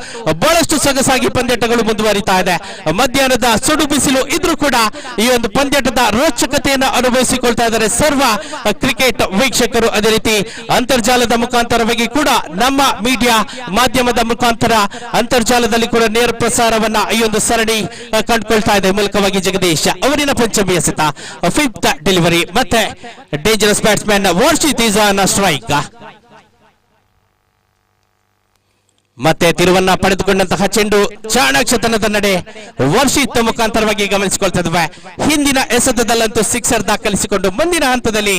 Speaker 1: ಬಹಳಷ್ಟು ಸೊಗಸಾಗಿ ಪಂದ್ಯಾಟಗಳು ಮುಂದುವರಿತಾ ಇದೆ. ಮಧ್ಯಾಹ್ನದ ಸುಡು ಬಿಸಿಲು ಇದ್ರೂ ಕೂಡ ಈ ಒಂದು ಪಂದ್ಯಾಟದ ರೋಚಕತೆಯನ್ನು ಅನುಭವಿಸಿಕೊಳ್ತಾ ಇದ್ದಾರೆ ಸರ್ವ ಕ್ರಿಕೆಟ್ ವೀಕ್ಷಕರು. ಅದೇ ರೀತಿ ಅಂತರ್ಜಾಲದ ಮುಖಾಂತರವಾಗಿ ಕೂಡ ನಮ್ಮ ಮೀಡಿಯಾ ಮಾಧ್ಯಮದ ಮುಖಾಂತರ ಅಂತರ್ಜಾಲದಲ್ಲಿ ಕೂಡ ನೇರ ಪ್ರಸಾರವನ್ನ ಈ ಒಂದು ಸರಣಿ ಕಂಡುಕೊಳ್ತಾ ಇದೆ. ಮೂಲಕವಾಗಿ ಜಗದೀಶ್ ಅವರಿನ ಪಂಚಮಿ ಎಸೆತ 5th ಡೆಲಿವರಿ. ಮತ್ತೆ dangerous batsman Varshith is on strike. ಮತ್ತೆ ತಿರುವನ್ನ ಪಡೆದುಕೊಂಡಂತಹ ಚೆಂಡು ಚಾಣಾಕ್ಷತನದ ನಡೆ ವರ್ಷಿತ್ ಮುಖಾಂತರವಾಗಿ ಗಮನಿಸಿಕೊಳ್ತಾ ಇದ್ದೇವೆ. ಹಿಂದಿನ ಎಸೆತದಲ್ಲಂತೂ ಸಿಕ್ಸರ್ ದಾಖಲಿಸಿಕೊಂಡು ಮುಂದಿನ ಹಂತದಲ್ಲಿ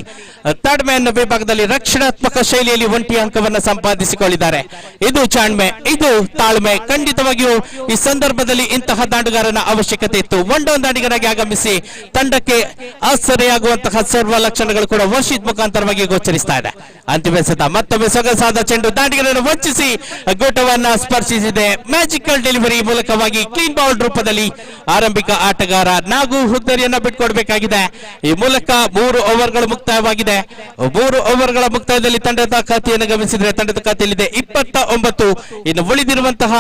Speaker 1: ಥರ್ಡ್ ಮ್ಯಾನ್ ವಿಭಾಗದಲ್ಲಿ ರಕ್ಷಣಾತ್ಮಕ ಶೈಲಿಯಲ್ಲಿ ಒಂಟಿ ಅಂಕವನ್ನು ಸಂಪಾದಿಸಿಕೊಂಡಿದ್ದಾರೆ. ಇದು ಚಾಣ್ಮೆ, ಇದು ತಾಳ್ಮೆ. ಖಂಡಿತವಾಗಿಯೂ ಈ ಸಂದರ್ಭದಲ್ಲಿ ಇಂತಹ ದಾಂಡುಗಾರನ ಅವಶ್ಯಕತೆ ಇತ್ತು. ಒನ್ ಡೌನ್ ದಾಂಡಿಗರಾಗಿ ಆಗಮಿಸಿ ತಂಡಕ್ಕೆ ಆಶ್ಚರ್ಯವಾಗುವಂತಹ ಸರ್ವ ಲಕ್ಷಣಗಳು ಕೂಡ ವರ್ಷಿತ್ ಮುಖಾಂತರವಾಗಿ ಗೋಚರಿಸ್ತಾ ಇದೆ. ಅಂತಿಮ ಎಸೆತ ಮತ್ತೊಮ್ಮೆ ಸೊಗಸಾದ ಚೆಂಡು ದಾಂಡಿಗರನ್ನು ವಂಚಿಸಿ ಗೋಟವನ್ನ ಸ್ಪರ್ಶಿಸಿದೆ. ಮ್ಯಾಜಿಕಲ್ ಡೆಲಿವರಿ ಮೂಲಕವಾಗಿ ಕ್ಲೀನ್ ಬೌಲ್ ರೂಪದಲ್ಲಿ ಆರಂಭಿಕ ಆಟಗಾರ ನಾಗು ಹುದ್ದರಿಯನ್ನ ಬಿಟ್ಕೊಡ್ಬೇಕಾಗಿದೆ. ಈ ಮೂಲಕ 3 ಓವರ್ಗಳು ಮುಕ್ತಾಯವಾಗಿದೆ. 3 ಓವರ್ಗಳ ಮುಕ್ತಾಯದಲ್ಲಿ ತಂಡದ ಖಾತೆಯನ್ನು ಗಮನಿಸಿದರೆ ತಂಡದ ಖಾತೆಯಲ್ಲಿದೆ 29. ಇನ್ನು ಉಳಿದಿರುವಂತಹ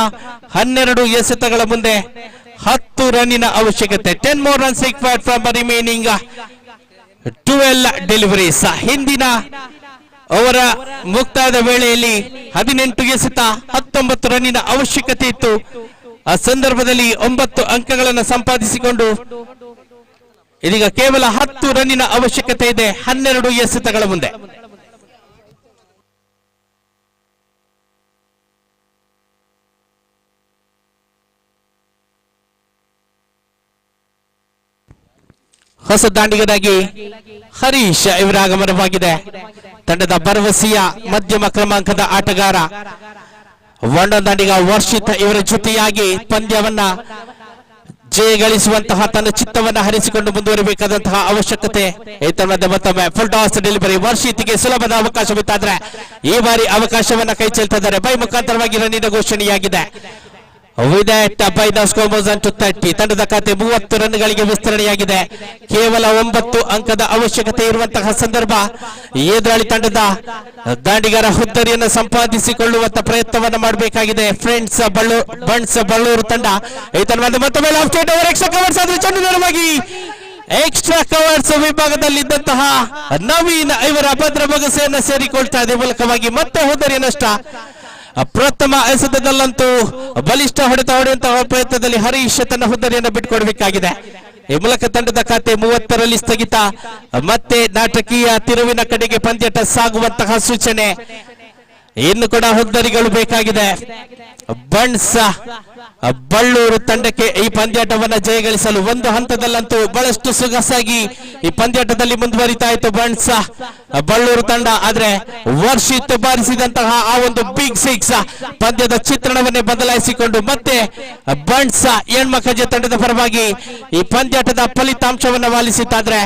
Speaker 1: 12 ಎಸೆತಗಳ ಮುಂದೆ 10 ರನ್ನಿನ ಅವಶ್ಯಕತೆ. 10 more runs required from remaining 12 deliveries. ಹಿಂದಿನ ಅವರ ಮುಕ್ತಾಯದ ವೇಳೆಯಲ್ಲಿ 18 ಎಸೆತ 19 ರನ್ನಿನ ಅವಶ್ಯಕತೆ ಇತ್ತು. ಆ ಸಂದರ್ಭದಲ್ಲಿ 9 ಅಂಕಗಳನ್ನು ಸಂಪಾದಿಸಿಕೊಂಡು ಇದೀಗ ಕೇವಲ 10 ರನ್ನಿನ ಅವಶ್ಯಕತೆ ಇದೆ 12 ಎಸೆತಗಳ ಮುಂದೆ. ಹೊಸ ದಾಂಡಿಗರಾಗಿ ಹರೀಶ್ ಇವರ ಆಗಮನವಾಗಿದೆ. ತಂಡದ ಭರವಸೆಯ ಮಧ್ಯಮ ಕ್ರಮಾಂಕದ ಆಟಗಾರ ದಾಂಡಿಗ ವರ್ಷಿತ್ ಇವರ ಜೊತೆಯಾಗಿ ಪಂದ್ಯವನ್ನ ಜಯ ಗಳಿಸುವಂತಹ ತನ್ನ ಚಿತ್ತವನ್ನು ಹರಿಸಿಕೊಂಡು ಮುಂದುವರಿಬೇಕಾದಂತಹ ಅವಶ್ಯಕತೆ ಏತನ್ಮಧ್ಯೆ ಮತ್ತೊಮ್ಮೆ ಫುಲ್ ಟಾಸ್ ಡೆಲಿವರಿ ವರ್ಷೀತಿಗೆ ಸುಲಭದ ಅವಕಾಶವಿತ್ತಾದ್ರೆ ಈ ಬಾರಿ ಅವಕಾಶವನ್ನ ಕೈ ಚೆಲ್ತಾ ಇದ್ದಾರೆ ಬೈ ಮುಖಾಂತರವಾಗಿ ರನ್ನಿನ ಘೋಷಣೆಯಾಗಿದೆ. With that, by the score moves on to 30. ತಂಡದ ಖಾತೆ 30 ರನ್ಗಳಿಗೆ ವಿಸ್ತರಣೆಯಾಗಿದೆ. ಕೇವಲ 9 ಅಂಕದ ಅವಶ್ಯಕತೆ ಇರುವಂತಹ ಸಂದರ್ಭ ಎದುರಾಳಿ ತಂಡದ ದಾಂಡಿಗರ ಹುದ್ದರಿಯನ್ನು ಸಂಪಾದಿಸಿಕೊಳ್ಳುವಂತ ಪ್ರಯತ್ನವನ್ನು ಮಾಡಬೇಕಾಗಿದೆ. ಬಣ್ಸ್ ಬಳ್ಳೂರು ತಂಡ ಮತ್ತೊಮ್ಮೆ ಎಕ್ಸ್ಟ್ರಾ ಕವರ್ಸ್ ಆದ್ರೆ ಚೆಂಡು ನೇರವಾಗಿ ಎಕ್ಸ್ಟ್ರಾ ಕವರ್ಸ್ ವಿಭಾಗದಲ್ಲಿದ್ದಂತಹ ನವೀನ್ ಇವರ ಭದ್ರ ಬೊಗಸೆಯನ್ನು ಸೇರಿಕೊಳ್ತಾ ಇದೆ ಮೂಲಕವಾಗಿ ಮತ್ತೆ ಹುದ್ದರಿಯ ನಷ್ಟ. ಪ್ರಥಮ ಎಸೆತದಲ್ಲಂತೂ ಬಲಿಷ್ಠ ಹೊಡೆಯುವಂತಹ ಪ್ರಯತ್ನದಲ್ಲಿ ಹರೀಶ್ ತನ್ನ ಹುದ್ದರಿಯನ್ನು ಬಿಟ್ಟುಕೊಡಬೇಕಾಗಿದೆ. ಈ ಮೂಲಕ ತಂಡದ ಖಾತೆ 30ರಲ್ಲಿ ಸ್ಥಗಿತ. ಮತ್ತೆ ನಾಟಕೀಯ ತಿರುವಿನ ಕಡೆಗೆ ಪಂದ್ಯಾಟ ಸಾಗುವಂತಹ ಸೂಚನೆ. ಇನ್ನು ಕೂಡ ಹುದ್ದರಿಗಳು ಬೇಕಾಗಿದೆ. ಬಣ್ಸ್ ಬಳ್ಳೂರು ತಂಡಕ್ಕೆ ಈ ಪಂದ್ಯಾಟವನ್ನು ಜಯಗಳಿಸಲು ಒಂದು ಹಂತದಲ್ಲಂತೂ ಬಹಳಷ್ಟು ಸೊಗಸಾಗಿ ಈ ಪಂದ್ಯಾಟದಲ್ಲಿ ಮುಂದುವರಿತಾ ಇತ್ತು ಬಣ್ಸ್ ಬಳ್ಳೂರು ತಂಡ. ಆದ್ರೆ ವರ್ಷಿತ್ ಬಾರಿಸಿದಂತಹ ಆ ಒಂದು ಬಿಗ್ ಸಿಕ್ಸ್ ಪಂದ್ಯದ ಚಿತ್ರಣವನ್ನೇ ಬದಲಾಯಿಸಿಕೊಂಡು ಮತ್ತೆ ಬಣ್ಸ್ ಹೆಣ್ಮಕ್ಕಜೆ ತಂಡದ ಪರವಾಗಿ ಈ ಪಂದ್ಯಾಟದ ಫಲಿತಾಂಶವನ್ನು ವಾಲಿಸಿದ್ದಾದ್ರೆ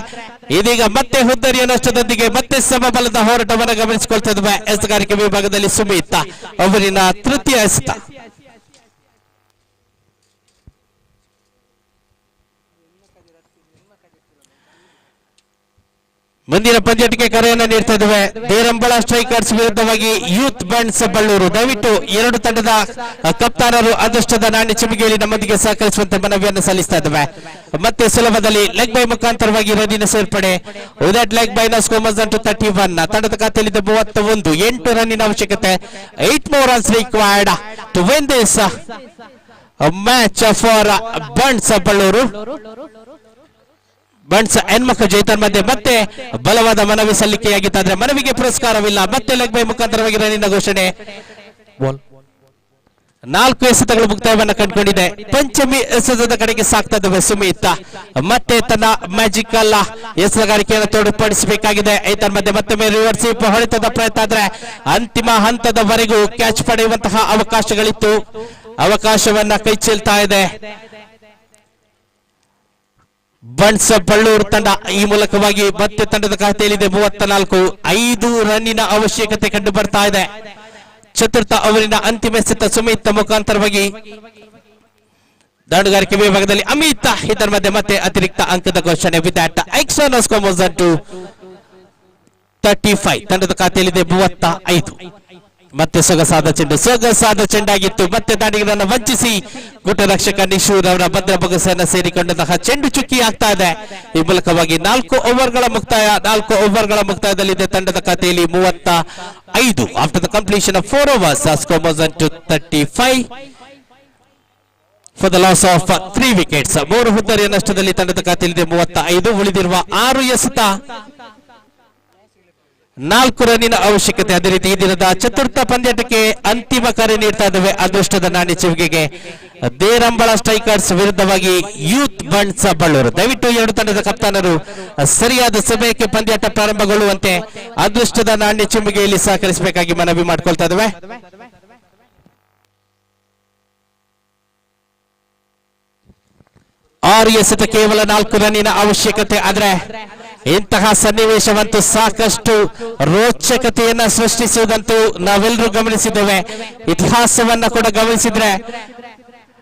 Speaker 1: ಇದೀಗ ಮತ್ತೆ ಹುದ್ದರಿಯ ನಷ್ಟದೊಂದಿಗೆ ಮತ್ತೆ ಸಮಬಲದ ಹೋರಾಟವನ್ನು ಗಮನಿಸಿಕೊಳ್ತಾ ಇದ್ವಿ. ಎಸೆಗಾರಿಕೆ ವಿಭಾಗದಲ್ಲಿ ಸುಮಿತ್ ಅವರಿನ ತೃತೀಯ ಎಸೆತ. ಮುಂದಿನ ಪಂದ್ಯಕ್ಕೆ ಕರೆಯನ್ನು ನೀಡ್ತಾ ಇದ್ದೇವೆ. ದೇರಂಬಳ ಸ್ಟ್ರೈಕರ್ಸ್ ವಿರುದ್ಧವಾಗಿ ಯೂತ್ ಬಣ್ಸ್ ಬಳ್ಳೂರು. ದಯವಿಟ್ಟು ಎರಡು ತಂಡದ ಕಪ್ತಾನರು ಅದೃಷ್ಟದ ನಾಣ್ಯ ಚಿಮಿಗೆಯಲ್ಲಿ ನಮ್ಮೊಂದಿಗೆ ಸಹಕರಿಸುವಂತೆ ಮನವಿಯನ್ನು ಸಲ್ಲಿಸ್ತಾ ಇದ್ದೇವೆ. ಮತ್ತೆ ಸುಲಭದಲ್ಲಿ ಲೆಗ್ ಬೈ ಮುಖಾಂತರವಾಗಿ ರನ್ನಿನ ಸೇರ್ಪಡೆ. ವಿದೌಟ್ ಲೆಗ್ ಬೈ ನ ಸ್ಕೋರ್ ಮೂವ್ಸ್ ಆನ್ ಟು 31. ತಂಡದ ಖಾತೆಯಲ್ಲಿದ್ದ 31. 8 ರನ್ನಿನ ಅವಶ್ಯಕತೆ. 8 more runs required to win this match for ಬಣ್ಸ್ Ballur. ಬಣ್ಸ್ ಹೆಣ್ಮಕ್ಕ ಜೈತನ್ ಮಧ್ಯೆ ಮತ್ತೆ ಬಲವಾದ ಮನವಿ ಸಲ್ಲಿಕೆಯಾಗಿತ್ತಾದ್ರೆ ಮನವಿಗೆ ಪುರಸ್ಕಾರವಿಲ್ಲ. ಮತ್ತೆ ಲೆಗ್ ಬೈ ಮುಖಾಂತರವಾಗಿ ರನ್ನಿನ ಘೋಷಣೆ. 4 ಎಸೆತಗಳು ಮುಕ್ತಾಯವನ್ನು ಕಂಡುಕೊಂಡಿದೆ. ಪಂಚಮಿ ಎಸೆತದ ಕಡೆಗೆ ಸಾಕ್ತಾ ಇದ್ದಾವೆ ಸುಮಿತ್. ಮತ್ತೆ ತನ್ನ ಮ್ಯಾಜಿಕಲ್ ಎಸೆಗಾರಿಕೆಯನ್ನು ತೋರ್ಪಡಿಸಬೇಕಾಗಿದೆ. ಐತನ್ ಮಧ್ಯೆ ಮತ್ತೊಮ್ಮೆ ರಿವರ್ಸ್ ಸ್ವೀಪ್ ಹೊಡೆತದ ಪ್ರಯತ್ನ ಆದ್ರೆ ಅಂತಿಮ ಹಂತದವರೆಗೂ ಕ್ಯಾಚ್ ಪಡೆಯುವಂತಹ ಅವಕಾಶಗಳಿತ್ತು. ಅವಕಾಶವನ್ನ ಕೈ ಚೆಲ್ತಾ ಇದೆ ಬಣ್ಸ್ ಬಳ್ಳೂರು ತಂಡ. ಈ ಮೂಲಕವಾಗಿ ಮತ್ತೆ ತಂಡದ ಖಾತೆಯಲ್ಲಿದೆ 34. 5 ರನ್ನಿನ ಅವಶ್ಯಕತೆ ಕಂಡು ಬರ್ತಾ ಇದೆ. ಚತುರ್ಥ ಅವರಿನ ಅಂತಿಮ ಎಸೆತ ಸುಮಿತ್ ಮುಖಾಂತರವಾಗಿ ದಾಂಡುಗಾರಿಕೆ ವಿಭಾಗದಲ್ಲಿ ಅಮಿತ್. ಇದರ ಮಧ್ಯೆ ಮತ್ತೆ ಅತಿರಿಕ್ತ ಅಂಕದ ಘೋಷಣೆ. With that extra score moves on to 35. ತಂಡದ ಖಾತೆಯಲ್ಲಿದೆ 35. ಮತ್ತೆ ಸೊಗಸಾದ ಚೆಂಡಾಗಿತ್ತು. ಮತ್ತೆ ದಾಂಡಿಗರನ್ನು ವಂಚಿಸಿ ಗುಟರಕ್ಷಕ ನಿಶೂರ್ ಅವರ ಭದ್ರ ಬೊಗಸೆಯನ್ನು ಸೇರಿಕೊಂಡಂತಹ ಚೆಂಡು ಚುಕ್ಕಿ ಆಗ್ತಾ ಇದೆ. ಈ ಮೂಲಕವಾಗಿ 4 ಓವರ್ಗಳ ಮುಕ್ತಾಯ. 4 ಓವರ್ಗಳ ಮುಕ್ತಾಯದಲ್ಲಿದೆ ತಂಡದ ಖಾತೆಯಲ್ಲಿ 35. After the completion of 4 overs, score moves on to 35 for the loss of 3 wickets. 3 ಹುದ್ದರಿಯ ನಷ್ಟದಲ್ಲಿ ತಂಡದ ಖಾತೆಯಲ್ಲಿದೆ 35. ಉಳಿದಿರುವ 6 ಎಸೆತ 4 ರನ್ನಿನ ಅವಶ್ಯಕತೆ. ಅದೇ ರೀತಿ ಈ ದಿನದ ಚತುರ್ಥ ಪಂದ್ಯಾಟಕ್ಕೆ ಅಂತಿಮ ಕರೆ ನೀಡ್ತಾ ಇದ್ದೇವೆ ಅದೃಷ್ಟದ ನಾಣ್ಯ ಚಿವಿಗೆಗೆ. ದೇರಂಬಳ ಸ್ಟ್ರೈಕರ್ಸ್ ವಿರುದ್ಧವಾಗಿ ಯೂತ್ ಬಣ್ಸ್ ಬಳ್ಳೂರು. ದಯವಿಟ್ಟು ಎರಡು ತಂಡದ ಕಪ್ತಾನರು ಸರಿಯಾದ ಸಮಯಕ್ಕೆ ಪಂದ್ಯಾಟ ಪ್ರಾರಂಭಗೊಳ್ಳುವಂತೆ ಅದೃಷ್ಟದ ನಾಣ್ಯ ಚಿವಿಗೆಯಲ್ಲಿ ಸಹಕರಿಸಬೇಕಾಗಿ ಮನವಿ ಮಾಡಿಕೊಳ್ತಾ ಇದ್ದೇವೆ. ಆರು ಎಸೆತ ಕೇವಲ 4 ರನ್ನಿನ ಅವಶ್ಯಕತೆ. ಆದ್ರೆ ಇಂತಹ ಸನ್ನಿವೇಶವಂತೂ ಸಾಕಷ್ಟು ರೋಚಕತೆಯನ್ನ ಸೃಷ್ಟಿಸುವುದಂತೂ ನಾವೆಲ್ಲರೂ ಗಮನಿಸಿದ್ದೇವೆ. ಇತಿಹಾಸವನ್ನ ಕೂಡ ಗಮನಿಸಿದ್ರೆ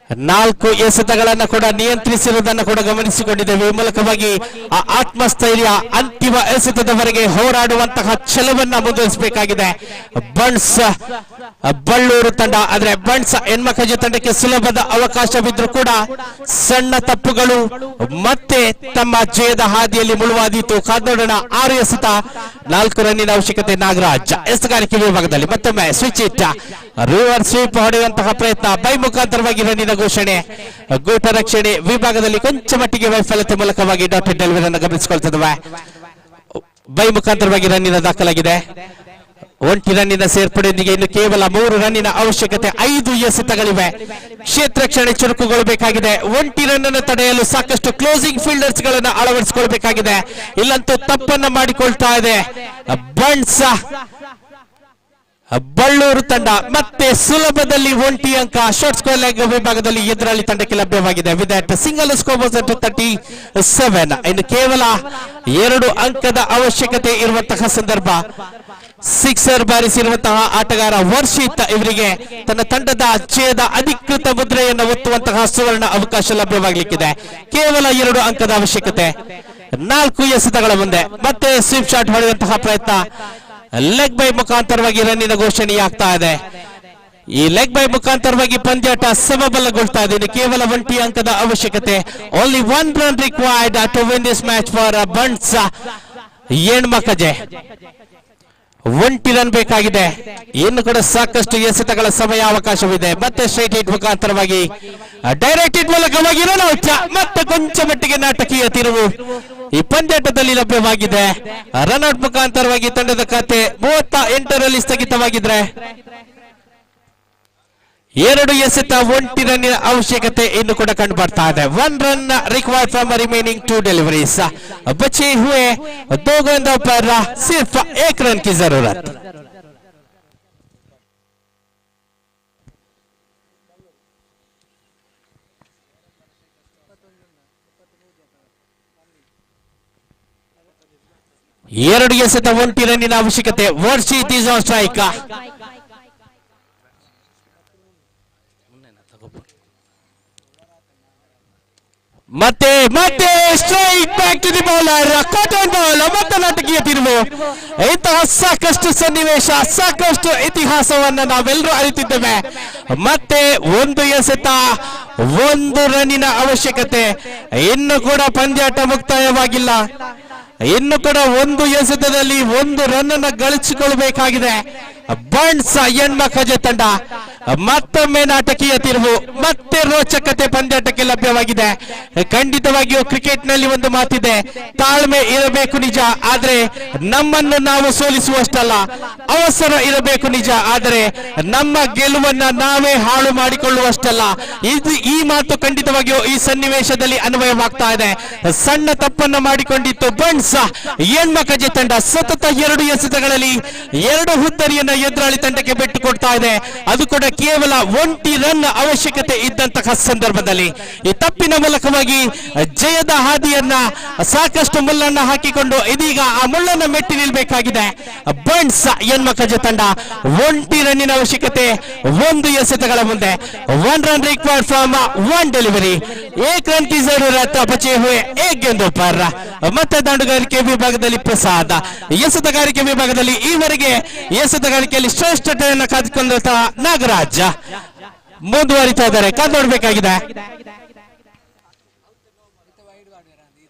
Speaker 1: 4 ಎಸೆತಗಳನ್ನ ಕೂಡ ನಿಯಂತ್ರಿಸಿರುವುದನ್ನು ಕೂಡ ಗಮನಿಸಿಕೊಂಡಿದ್ದೇವೆ. ಈ ಮೂಲಕವಾಗಿ ಆ ಆತ್ಮಸ್ಥೈರ್ಯ ಅಂತಿಮ ಎಸೆತದವರೆಗೆ ಹೋರಾಡುವಂತಹ ಛಲವನ್ನ ಮುಂದುವರಿಸಬೇಕಾಗಿದೆ ಬಣ್ಸ್ ಬಳ್ಳೂರು ತಂಡ. ಆದ್ರೆ ಬಣ್ಸ್ ಹೆಣ್ಮಕ್ಕಜೆ ತಂಡಕ್ಕೆ ಸುಲಭದ ಅವಕಾಶವಿದ್ರೂ ಕೂಡ ಸಣ್ಣ ತಪ್ಪುಗಳು ಮತ್ತೆ ತಮ್ಮ ಜಯದ ಹಾದಿಯಲ್ಲಿ ಮುಳುವಾದೀತು. ಕಾದೋಡಣ 6 ಎಸೆತ 4 ರನ್ನಿನ ಅವಶ್ಯಕತೆ. ನಾಗರಾಜ್ ಎಸೆಗಾರಿಕೆ ವಿಭಾಗದಲ್ಲಿ ಮತ್ತೊಮ್ಮೆ ಸ್ವಿಚ್ ಇಟ್ಟ ರಿವರ್ಸ್ ಸ್ವೀಪ್ ಹೊಡೆಯುವಂತಹ ಪ್ರಯತ್ನ. ಬೈ ಮುಖಾಂತರವಾಗಿ ರನ್ನಿನ ಘೋಷಣೆ. ಗೂಟ ರಕ್ಷಣೆ ವಿಭಾಗದಲ್ಲಿ ಕೊಂಚ ಮಟ್ಟಿಗೆ ವೈಫಲ್ಯತೆ ಮೂಲಕವಾಗಿ ಡಾಟೆಡ್ ಡೆಲಿವರಿ ಅನ್ನು ಗಮನಿಸಿಕೊಳ್ತಿದ್ದೇವೆ. ಬೈ ಮುಖಾಂತರವಾಗಿ ರನ್ನಿನ ದಾಖಲಾಗಿದೆ. 1 ರನ್ನಿನ ಸೇರ್ಪಡೆಯೊಂದಿಗೆ ಇನ್ನು ಕೇವಲ 3 ರನ್ನಿನ ಅವಶ್ಯಕತೆ. 5 ಎಸೆತಗಳಿವೆ. ಕ್ಷೇತ್ರ ರಕ್ಷಣೆ ಚುರುಕುಗೊಳ್ಳಬೇಕಾಗಿದೆ. 1 ರನ್ ಅನ್ನು ತಡೆಯಲು ಸಾಕಷ್ಟು ಕ್ಲೋಸಿಂಗ್ ಫೀಲ್ಡರ್ಸ್ ಗಳನ್ನ ಅಳವಡಿಸಿಕೊಳ್ಬೇಕಾಗಿದೆ. ಇಲ್ಲಂತೂ ತಪ್ಪನ್ನ ಮಾಡಿಕೊಳ್ತಾ ಇದೆ ಬಣ್ಸ್ ಬಳ್ಳೂರು ತಂಡ ಮತ್ತೆ ಸುಲಭದಲ್ಲಿ 1 ಅಂಕ ಶಾರ್ಟ್ ಸ್ಕೋರ್ ಲೆಗ್ ವಿಭಾಗದಲ್ಲಿ ಎದುರಾಳಿ ತಂಡಕ್ಕೆ ಲಭ್ಯವಾಗಿದೆ. With that single score was at 37. ಇನ್ನು ಕೇವಲ 2 ಅಂಕದ ಅವಶ್ಯಕತೆ ಇರುವಂತಹ ಸಂದರ್ಭ. ಸಿಕ್ಸರ್ ಬಾರಿಸಿರುವಂತಹ ಆಟಗಾರ ವರ್ಷಿತ್ ಇವರಿಗೆ ತನ್ನ ತಂಡದ ಜಯದ ಅಧಿಕೃತ ಮುದ್ರೆಯನ್ನು ಒತ್ತುವಂತಹ ಸುವರ್ಣ ಅವಕಾಶ ಲಭ್ಯವಾಗಲಿಕ್ಕಿದೆ. ಕೇವಲ 2 ಅಂಕದ ಅವಶ್ಯಕತೆ. 4 ಎಸೆತಗಳ ಮುಂದೆ ಮತ್ತೆ ಸ್ವೀಪ್ ಶಾಟ್ ಹೊಡೆಯುವಂತಹ ಪ್ರಯತ್ನ. ಲೆಗ್ ಬೈ ಮುಖಾಂತರವಾಗಿ ರನ್ನಿನ ಘೋಷಣೆಯಾಗ್ತಾ ಇದೆ. ಈ ಲೆಗ್ ಬೈ ಮುಖಾಂತರವಾಗಿ ಪಂದ್ಯಾಟ ಸಮಬಲಗೊಳ್ತಾ ಇದೆ. ಕೇವಲ 1 ಅಂಕದ ಅವಶ್ಯಕತೆ. Only 1 run required to win this match for Bunts Yenmakaje. 1 run ಬೇಕಾಗಿದೆ. ಇನ್ನು ಕೂಡ ಸಾಕಷ್ಟು ಎಸೆತಗಳ ಸಮಯ ಅವಕಾಶವಿದೆ. ಮತ್ತೆ ಸ್ಟ್ರೈಟ್ ಹಿಟ್ ಮುಖಾಂತರವಾಗಿ ಡೈರೆಕ್ಟ್ ಹಿಟ್ ಮೂಲಕವಾಗಿ ರನ್ ಔಟ್. ಮತ್ತೆ ಕೊಂಚ ಮಟ್ಟಿಗೆ ನಾಟಕೀಯ ತಿರುವು ಈ ಪಂದ್ಯಾಟದಲ್ಲಿ ಲಭ್ಯವಾಗಿದೆ. ರನ್ ಔಟ್ ಮುಖಾಂತರವಾಗಿ ತಂಡದ ಖಾತೆ 38ರಲ್ಲಿ ಸ್ಥಗಿತವಾಗಿದ್ರೆ 2 ಎಸೆತ 1 ರನ್ನಿನ ಅವಶ್ಯಕತೆ ಇನ್ನು ಕೂಡ ಕಂಡು ಬರ್ತಾ ಇದೆ. 1 run required from remaining 2 deliveries. बचे हुए 2 गेंदों पर सिर्फ 1 रन की जरूरत. ಎರಡು ಎಸೆತ 1 ರನ್ನಿನ ಅವಶ್ಯಕತೆ. Varshith is on strike. ಮತ್ತೆ ಮತ್ತೆ strike back to the bowler. Caught and bowled. ಮತ್ತೆ ನಾಟಕೀಯ ತಿರುವು. ಇಂತಹ ಸಾಕಷ್ಟು ಸನ್ನಿವೇಶ, ಸಾಕಷ್ಟು ಇತಿಹಾಸವನ್ನ ನಾವೆಲ್ಲರೂ ಅರಿತಿದ್ದೇವೆ. ಮತ್ತೆ 1 ಎಸೆತ 1 ರನ್ನಿನ ಅವಶ್ಯಕತೆ. ಇನ್ನು ಕೂಡ ಪಂದ್ಯಾಟ ಮುಕ್ತಾಯವಾಗಿಲ್ಲ. ಇನ್ನು ಕೂಡ 1 ಎಸೆತದಲ್ಲಿ 1 ರನ್ ಅನ್ನು ಗಳಿಸಿಕೊಳ್ಳಬೇಕಾಗಿದೆ. ಬಂಟ್ಸ್ ಯಣ್ಮಕಜೆ ತಂಡ ಮತ್ತೊಮ್ಮೆ ನಾಟಕೀಯ ತಿರುವು, ಮತ್ತೆ ರೋಚಕತೆ ಪಂದ್ಯಾಟಕ್ಕೆ ಲಭ್ಯವಾಗಿದೆ. ಖಂಡಿತವಾಗಿಯೂ ಕ್ರಿಕೆಟ್ ನಲ್ಲಿ ಒಂದು ಮಾತಿದೆ, ತಾಳ್ಮೆ ಇರಬೇಕು ನಿಜ, ಆದ್ರೆ ನಮ್ಮನ್ನು ನಾವು ಸೋಲಿಸುವಷ್ಟಲ್ಲ. ಅವಸರ ಇರಬೇಕು ನಿಜ, ಆದರೆ ನಮ್ಮ ಗೆಲುವನ್ನ ನಾವೇ ಹಾಳು ಮಾಡಿಕೊಳ್ಳುವಷ್ಟಲ್ಲ. ಈ ಮಾತು ಖಂಡಿತವಾಗಿಯೂ ಈ ಸನ್ನಿವೇಶದಲ್ಲಿ ಅನ್ವಯವಾಗ್ತಾ ಇದೆ. ಸಣ್ಣ ತಪ್ಪನ್ನು ಮಾಡಿಕೊಂಡಿತ್ತು ಬಂಟ್ಸ್ ಯಣ್ಮಕಜೆ ತಂಡ. ಸತತ 2 ಎಸೆತಗಳಲ್ಲಿ 2 ಹುದ್ದರಿಯನ್ನ ಎದುರಾಳಿ ತಂಡಕ್ಕೆ ಬಿಟ್ಟು ಕೊಡ್ತಾ ಇದೆ. ಅದು ಕೂಡ ಕೇವಲ 1 ರನ್ ಅವಶ್ಯಕತೆ ಇದ್ದಂತಹ ಸಂದರ್ಭದಲ್ಲಿ ಈ ತಪ್ಪಿನ ಮೂಲಕವಾಗಿ ಜಯದ ಹಾದಿಯನ್ನ ಸಾಕಷ್ಟು ಮುಳ್ಳನ್ನ ಹಾಕಿಕೊಂಡು ಇದೀಗ ಆ ಮುಳ್ಳನ್ನ ಮೆಟ್ಟಿ ನಿಲ್ಬೇಕಾಗಿದೆ. ಬಂಟ್ಸ್ ಯಣ್ಮಕಜೆ ತಂಡ 1 ರನ್ನಿನ ಅವಶ್ಯಕತೆ 1 ಎಸೆತಗಳ ಮುಂದೆ. 1 run required from 1 delivery. 1 run की जरूरत. बचे हुए 1 गेंदों पर. ಮತ್ತೆ ದಾಂಡುಗಾರಿಕೆ ವಿಭಾಗದಲ್ಲಿ ಪ್ರಸಾದ್. ಎಸೆತಗಾರಿಕೆ ವಿಭಾಗದಲ್ಲಿ ಈವರೆಗೆ ಎಸೆತಗಾರಿಕೆಯಲ್ಲಿ ಶ್ರೇಷ್ಠತೆಯನ್ನು ಕಾದುಕೊಂಡಂತಹ ನಾಗರಾಜ್ ಮುಂದುವರಿತಾ ಇದ್ದಾರೆ. ಕಾದು ನೋಡಬೇಕಾಗಿದೆ.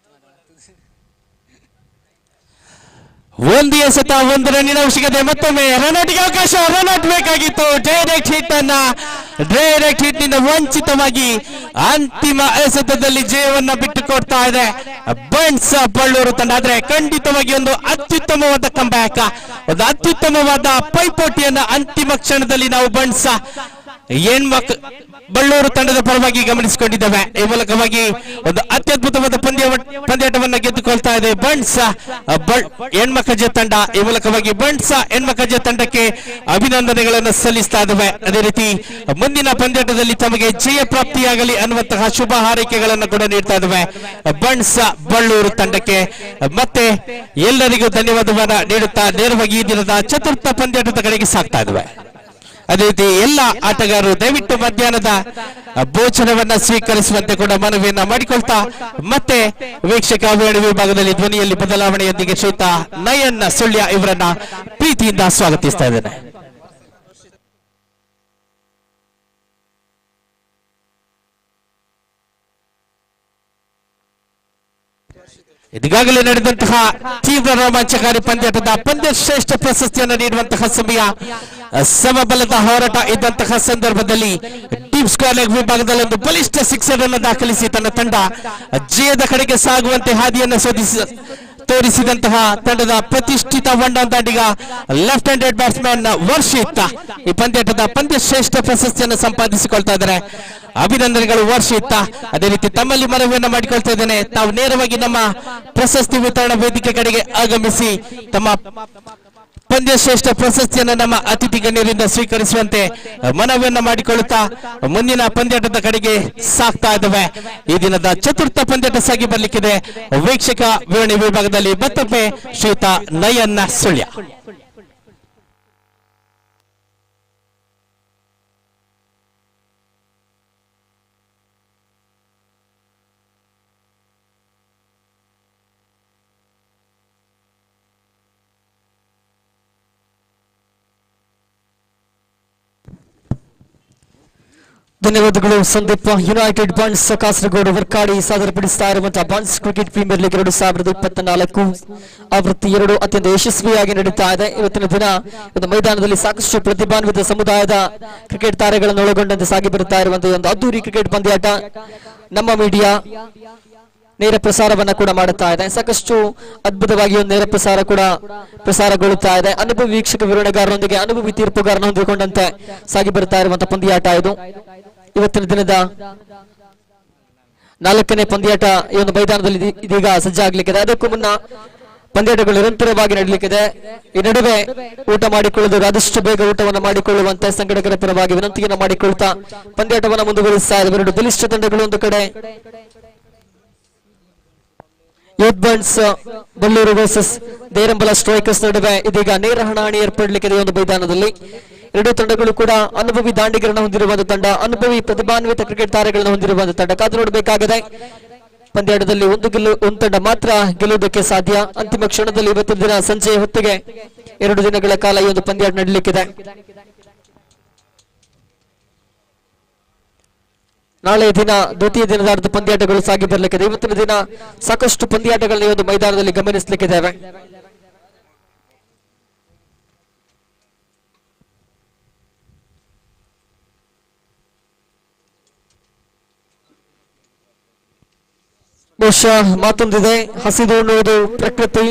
Speaker 1: ಒಂದು ಎಸೆತ 1 ರನ್ನಿನ ಅವಶ್ಯಕತೆ. ಮತ್ತೊಮ್ಮೆ ರನ್ಔಟ್ಗೆ ಅವಕಾಶ. ರನ್ಔಟ್ ಬೇಕಾಗಿತ್ತು. ಡೈರೆಕ್ಟ್ ಹಿಟ್ ನಿಂದ ವಂಚಿತವಾಗಿ ಅಂತಿಮ ಎಸೆತದಲ್ಲಿ ಜಯವನ್ನ ಬಿಟ್ಟುಕೊಡ್ತಾ ಇದೆ ಬಂಟ್ಸ್ ಬಳ್ಳೂರು ತಂಡ. ಆದ್ರೆ ಖಂಡಿತವಾಗಿ ಒಂದು ಅತ್ಯುತ್ತಮವಾದ ಕಂಬ್ಯಾಕ್, ಒಂದು ಅತ್ಯುತ್ತಮವಾದ ಪೈಪೋಟಿಯನ್ನ ಅಂತಿಮ ಕ್ಷಣದಲ್ಲಿ ನಾವು ಬಂಟ್ಸ್ ಬಳ್ಳೂರು ತಂಡದ ಪರವಾಗಿ ಗಮನಿಸಿಕೊಂಡಿದ್ದೇವೆ. ಈ ಮೂಲಕವಾಗಿ ಒಂದು ಅತ್ಯದ್ಭುತವಾದ ಪಂದ್ಯಾಟವನ್ನು ಗೆದ್ದುಕೊಳ್ತಾ ಇದೆ ಬಂಟ್ಸ್ ಯಣ್ಮಕಜೆ ತಂಡ. ಈ ಮೂಲಕವಾಗಿ ಬಂಟ್ಸ್ ಯಣ್ಮಕಜೆ ತಂಡಕ್ಕೆ ಅಭಿನಂದನೆಗಳನ್ನು ಸಲ್ಲಿಸ್ತಾ ಇದ್ದೇವೆ. ಅದೇ ರೀತಿ ಮುಂದಿನ ಪಂದ್ಯಾಟದಲ್ಲಿ ತಮಗೆ ಜಯ ಪ್ರಾಪ್ತಿಯಾಗಲಿ ಅನ್ನುವಂತಹ ಶುಭ ಹಾರೈಕೆಗಳನ್ನು ಕೂಡ ನೀಡ್ತಾ ಇದ್ದೇವೆ ಬಂಟ್ಸ್ ಬಳ್ಳೂರು ತಂಡಕ್ಕೆ. ಮತ್ತೆ ಎಲ್ಲರಿಗೂ ಧನ್ಯವಾದವನ್ನ ನೀಡುತ್ತಾ ನೇರವಾಗಿ ಈ ದಿನದ ಚತುರ್ಥ ಪಂದ್ಯಾಟದ ಕಡೆಗೆ ಸಾಗ್ತಾ ಇದ್ದೇವೆ. ಅದೇ ರೀತಿ ಎಲ್ಲ ಆಟಗಾರರು ದಯವಿಟ್ಟು ಮಧ್ಯಾಹ್ನದ ಭೋಜನವನ್ನ ಸ್ವೀಕರಿಸುವಂತೆ ಕೂಡ ಮನವಿಯನ್ನ ಮಾಡಿಕೊಳ್ತಾ ಮತ್ತೆ ವೀಕ್ಷಕ ಅಭಿಮಾನಿ ವಿಭಾಗದಲ್ಲಿ ಧ್ವನಿಯಲ್ಲಿ ಬದಲಾವಣೆಯೊಂದಿಗೆ ಶ್ರೀಯುತ ನಯನ್ ಸುಳ್ಯ ಇವರನ್ನ ಪ್ರೀತಿಯಿಂದ ಸ್ವಾಗತಿಸ್ತಾ ಇದ್ದೇನೆ. ಈಗಾಗಲೇ ನಡೆದಂತಹ ತೀವ್ರ ರೋಮಾಂಚಕಾರಿ ಪಂದ್ಯಾಟದ ಪಂದ್ಯ ಶ್ರೇಷ್ಠ ಪ್ರಶಸ್ತಿಯನ್ನು ನೀಡುವಂತಹ ಸಮಯ, ಸಮಬಲದ ಹೋರಾಟ ಇದ್ದಂತಹ ಸಂದರ್ಭದಲ್ಲಿ ಟೀಮ್ ಸ್ಕ್ವೇರ್ ಲೆಗ್ ವಿಭಾಗದಲ್ಲಿ ಒಂದು ಬಲಿಷ್ಠ ಸಿಕ್ಸರ್ ಅನ್ನು ದಾಖಲಿಸಿ ತನ್ನ ತಂಡ ಜಯದ ಕಡೆಗೆ ಸಾಗುವಂತೆ ಹಾದಿಯನ್ನು ತೋರಿಸಿದಂತಹ ತಂಡದ ಪ್ರತಿಷ್ಠಿತ ಒನ್ ದಾಂಡಿಗ ಲೆಫ್ಟ್ ಹ್ಯಾಂಡೆಡ್ ಬ್ಯಾಟ್ಸ್ಮನ್ ವರ್ಷಿತ್ ಈ ಪಂದ್ಯಾಟದ ಪಂದ್ಯ ಶ್ರೇಷ್ಠ ಪ್ರಶಸ್ತಿಯನ್ನು ಸಂಪಾದಿಸಿಕೊಳ್ತಾ ಇದ್ದಾರೆ. ಅಭಿನಂದನೆಗಳು ವರ್ಷಿತ್ತ. ಅದೇ ರೀತಿ ತಮ್ಮಲ್ಲಿ ಮನವಿಯನ್ನ ಮಾಡಿಕೊಳ್ತಾ ಇದ್ದೇನೆ, ತಾವು ನೇರವಾಗಿ ನಮ್ಮ ಪ್ರಶಸ್ತಿ ವಿತರಣಾ ವೇದಿಕೆ ಕಡೆಗೆ ಆಗಮಿಸಿ ತಮ್ಮ ಪಂದ್ಯಶ್ರೇಷ್ಠ ಪ್ರಶಸ್ತಿಯನ್ನು ನಮ್ಮ ಅತಿಥಿ ಗಣ್ಯರಿಂದ ಸ್ವೀಕರಿಸುವಂತೆ ಮನವಿಯನ್ನ ಮಾಡಿಕೊಳ್ಳುತ್ತಾ ಮುಂದಿನ ಪಂದ್ಯಾಟದ ಕಡೆಗೆ ಸಾಗ್ತಾ ಇದ್ದೇವೆ. ಈ ದಿನದ ಚತುರ್ಥ ಪಂದ್ಯಾಟ ಸಾಗಿ ಬರ್ಲಿಕ್ಕಿದೆ. ವೀಕ್ಷಕ ವಿವರಣೆ ವಿಭಾಗದಲ್ಲಿ ಮತ್ತೊಮ್ಮೆ ಶ್ರೀಯುತ ನಯನ್ನ ಸುಳ್ಯ.
Speaker 2: ಧನ್ಯವಾದಗಳು ಸಂದೀಪ್. ಯುನೈಟೆಡ್ ಬಾಂಡ್ಸ್ ಕಾಸರಗೋಡು ವರ್ಕಾಡಿ ಸಾದರಪಡಿಸ್ತಾ ಇರುವಂತಹ ಬಾಂಡ್ಸ್ ಕ್ರಿಕೆಟ್ ಪ್ರೀಮಿಯರ್ ಲೀಗ್ 2024 ಆವೃತ್ತಿ 2 ಅತ್ಯಂತ ಯಶಸ್ವಿಯಾಗಿ ನಡೀತಾ ಇದೆ. ಇವತ್ತಿನ ದಿನ ಒಂದು ಮೈದಾನದಲ್ಲಿ ಸಾಕಷ್ಟು ಪ್ರತಿಭಾನ್ವಿತ ಸಮುದಾಯದ ಕ್ರಿಕೆಟ್ ತಾರೆಗಳನ್ನು ಒಳಗೊಂಡಂತೆ ಸಾಗಿ ಬರುತ್ತಾ ಇರುವಂತಹ ಒಂದು ಅದ್ದೂರಿ ಕ್ರಿಕೆಟ್ ಪಂದ್ಯಾಟ ನಮ್ಮ ಮೀಡಿಯಾ ನೇರ ಪ್ರಸಾರವನ್ನ ಕೂಡ ಮಾಡುತ್ತಾ ಇದೆ. ಸಾಕಷ್ಟು ಅದ್ಭುತವಾಗಿ ಒಂದು ನೇರ ಪ್ರಸಾರ ಕೂಡ ಪ್ರಸಾರಗೊಳ್ಳುತ್ತಾ ಇದೆ. ಅನುಭವಿ ವೀಕ್ಷಕ ವಿವರಣೆಗಾರರೊಂದಿಗೆ ಅನುಭವಿ ತೀರ್ಪುಗಾರನ ಹೊಂದಿಕೊಂಡಂತೆ ಸಾಗಿ ಬರುತ್ತಾ ಇರುವಂತಹ ಪಂದ್ಯಾಟ ಇದು. ಇವತ್ತಿನ ದಿನದ 4ನೇ ಪಂದ್ಯಾಟ ಈ ಒಂದು ಮೈದಾನದಲ್ಲಿ ಇದೀಗ ಸಜ್ಜಾಗ್ಲಿಕ್ಕಿದೆ. ಅದಕ್ಕೂ ಮುನ್ನ ಪಂದ್ಯಾಟಗಳು ನಿರಂತರವಾಗಿ ನಡೆಯಲಿಕ್ಕಿದೆ. ಈ ನಡುವೆ ಊಟ ಮಾಡಿಕೊಳ್ಳುವುದು ಆದಷ್ಟು ಬೇಗ ಊಟವನ್ನು ಮಾಡಿಕೊಳ್ಳುವಂತೆ ಸಂಘಟಕರ ಪರವಾಗಿ ವಿನಂತಿಯನ್ನು ಮಾಡಿಕೊಳ್ತಾ ಪಂದ್ಯಾಟವನ್ನು ಮುಂದುವರಿಸ್ತಾ ಇದೆ. ಎರಡು ಬಲಿಷ್ಠ ತಂಡಗಳು ಒಂದು ಕಡೆ youth Bunts Ballur versus Derambala strikers ನಡುವೆ ಇದೀಗ ನೇರ ಹಣಾಹಣಿ ಏರ್ಪಡಲಿಕ್ಕಿದೆ ಒಂದು ಮೈದಾನದಲ್ಲಿ. ಎರಡೂ ತಂಡಗಳು ಕೂಡ ಅನುಭವಿ ದಾಂಡಿಗರನ್ನು ಹೊಂದಿರುವಂತಹ ತಂಡ, ಅನುಭವಿ ಪ್ರತಿಭಾನ್ವಿತ ಕ್ರಿಕೆಟ್ ತಾರೆಗಳನ್ನು ಹೊಂದಿರುವಂತಹ ತಂಡ. ಕಾದು ನೋಡಬೇಕಾಗಿದೆ. ಪಂದ್ಯಾಟದಲ್ಲಿ ಒಂದು ತಂಡ ಮಾತ್ರ ಗೆಲ್ಲುವುದಕ್ಕೆ ಸಾಧ್ಯ. ಅಂತಿಮ ಕ್ಷಣದಲ್ಲಿ ಇವತ್ತಿನ ದಿನ ಸಂಜೆಯ ಹೊತ್ತಿಗೆ 2 ದಿನಗಳ ಕಾಲ ಈ ಒಂದು ಪಂದ್ಯಾಟ ನಡೆಯಲಿಕ್ಕಿದೆ. ನಾಳೆ ದಿನ ದ್ವಿತೀಯ ದಿನದ ಪಂದ್ಯಾಟಗಳು ಸಾಗಿ ಬರಲಿಕ್ಕಿದೆ. ಇವತ್ತಿನ ದಿನ ಸಾಕಷ್ಟು ಪಂದ್ಯಾಟಗಳನ್ನ ಈ ಒಂದು ಮೈದಾನದಲ್ಲಿ ಗಮನಿಸಲಿಕ್ಕಿದ್ದೇವೆ. ಬಹುಶಃ ಮಾತೊಂದಿದೆ, ಹಸಿದು ಉಣ್ಣುವುದು ಪ್ರಕೃತಿ,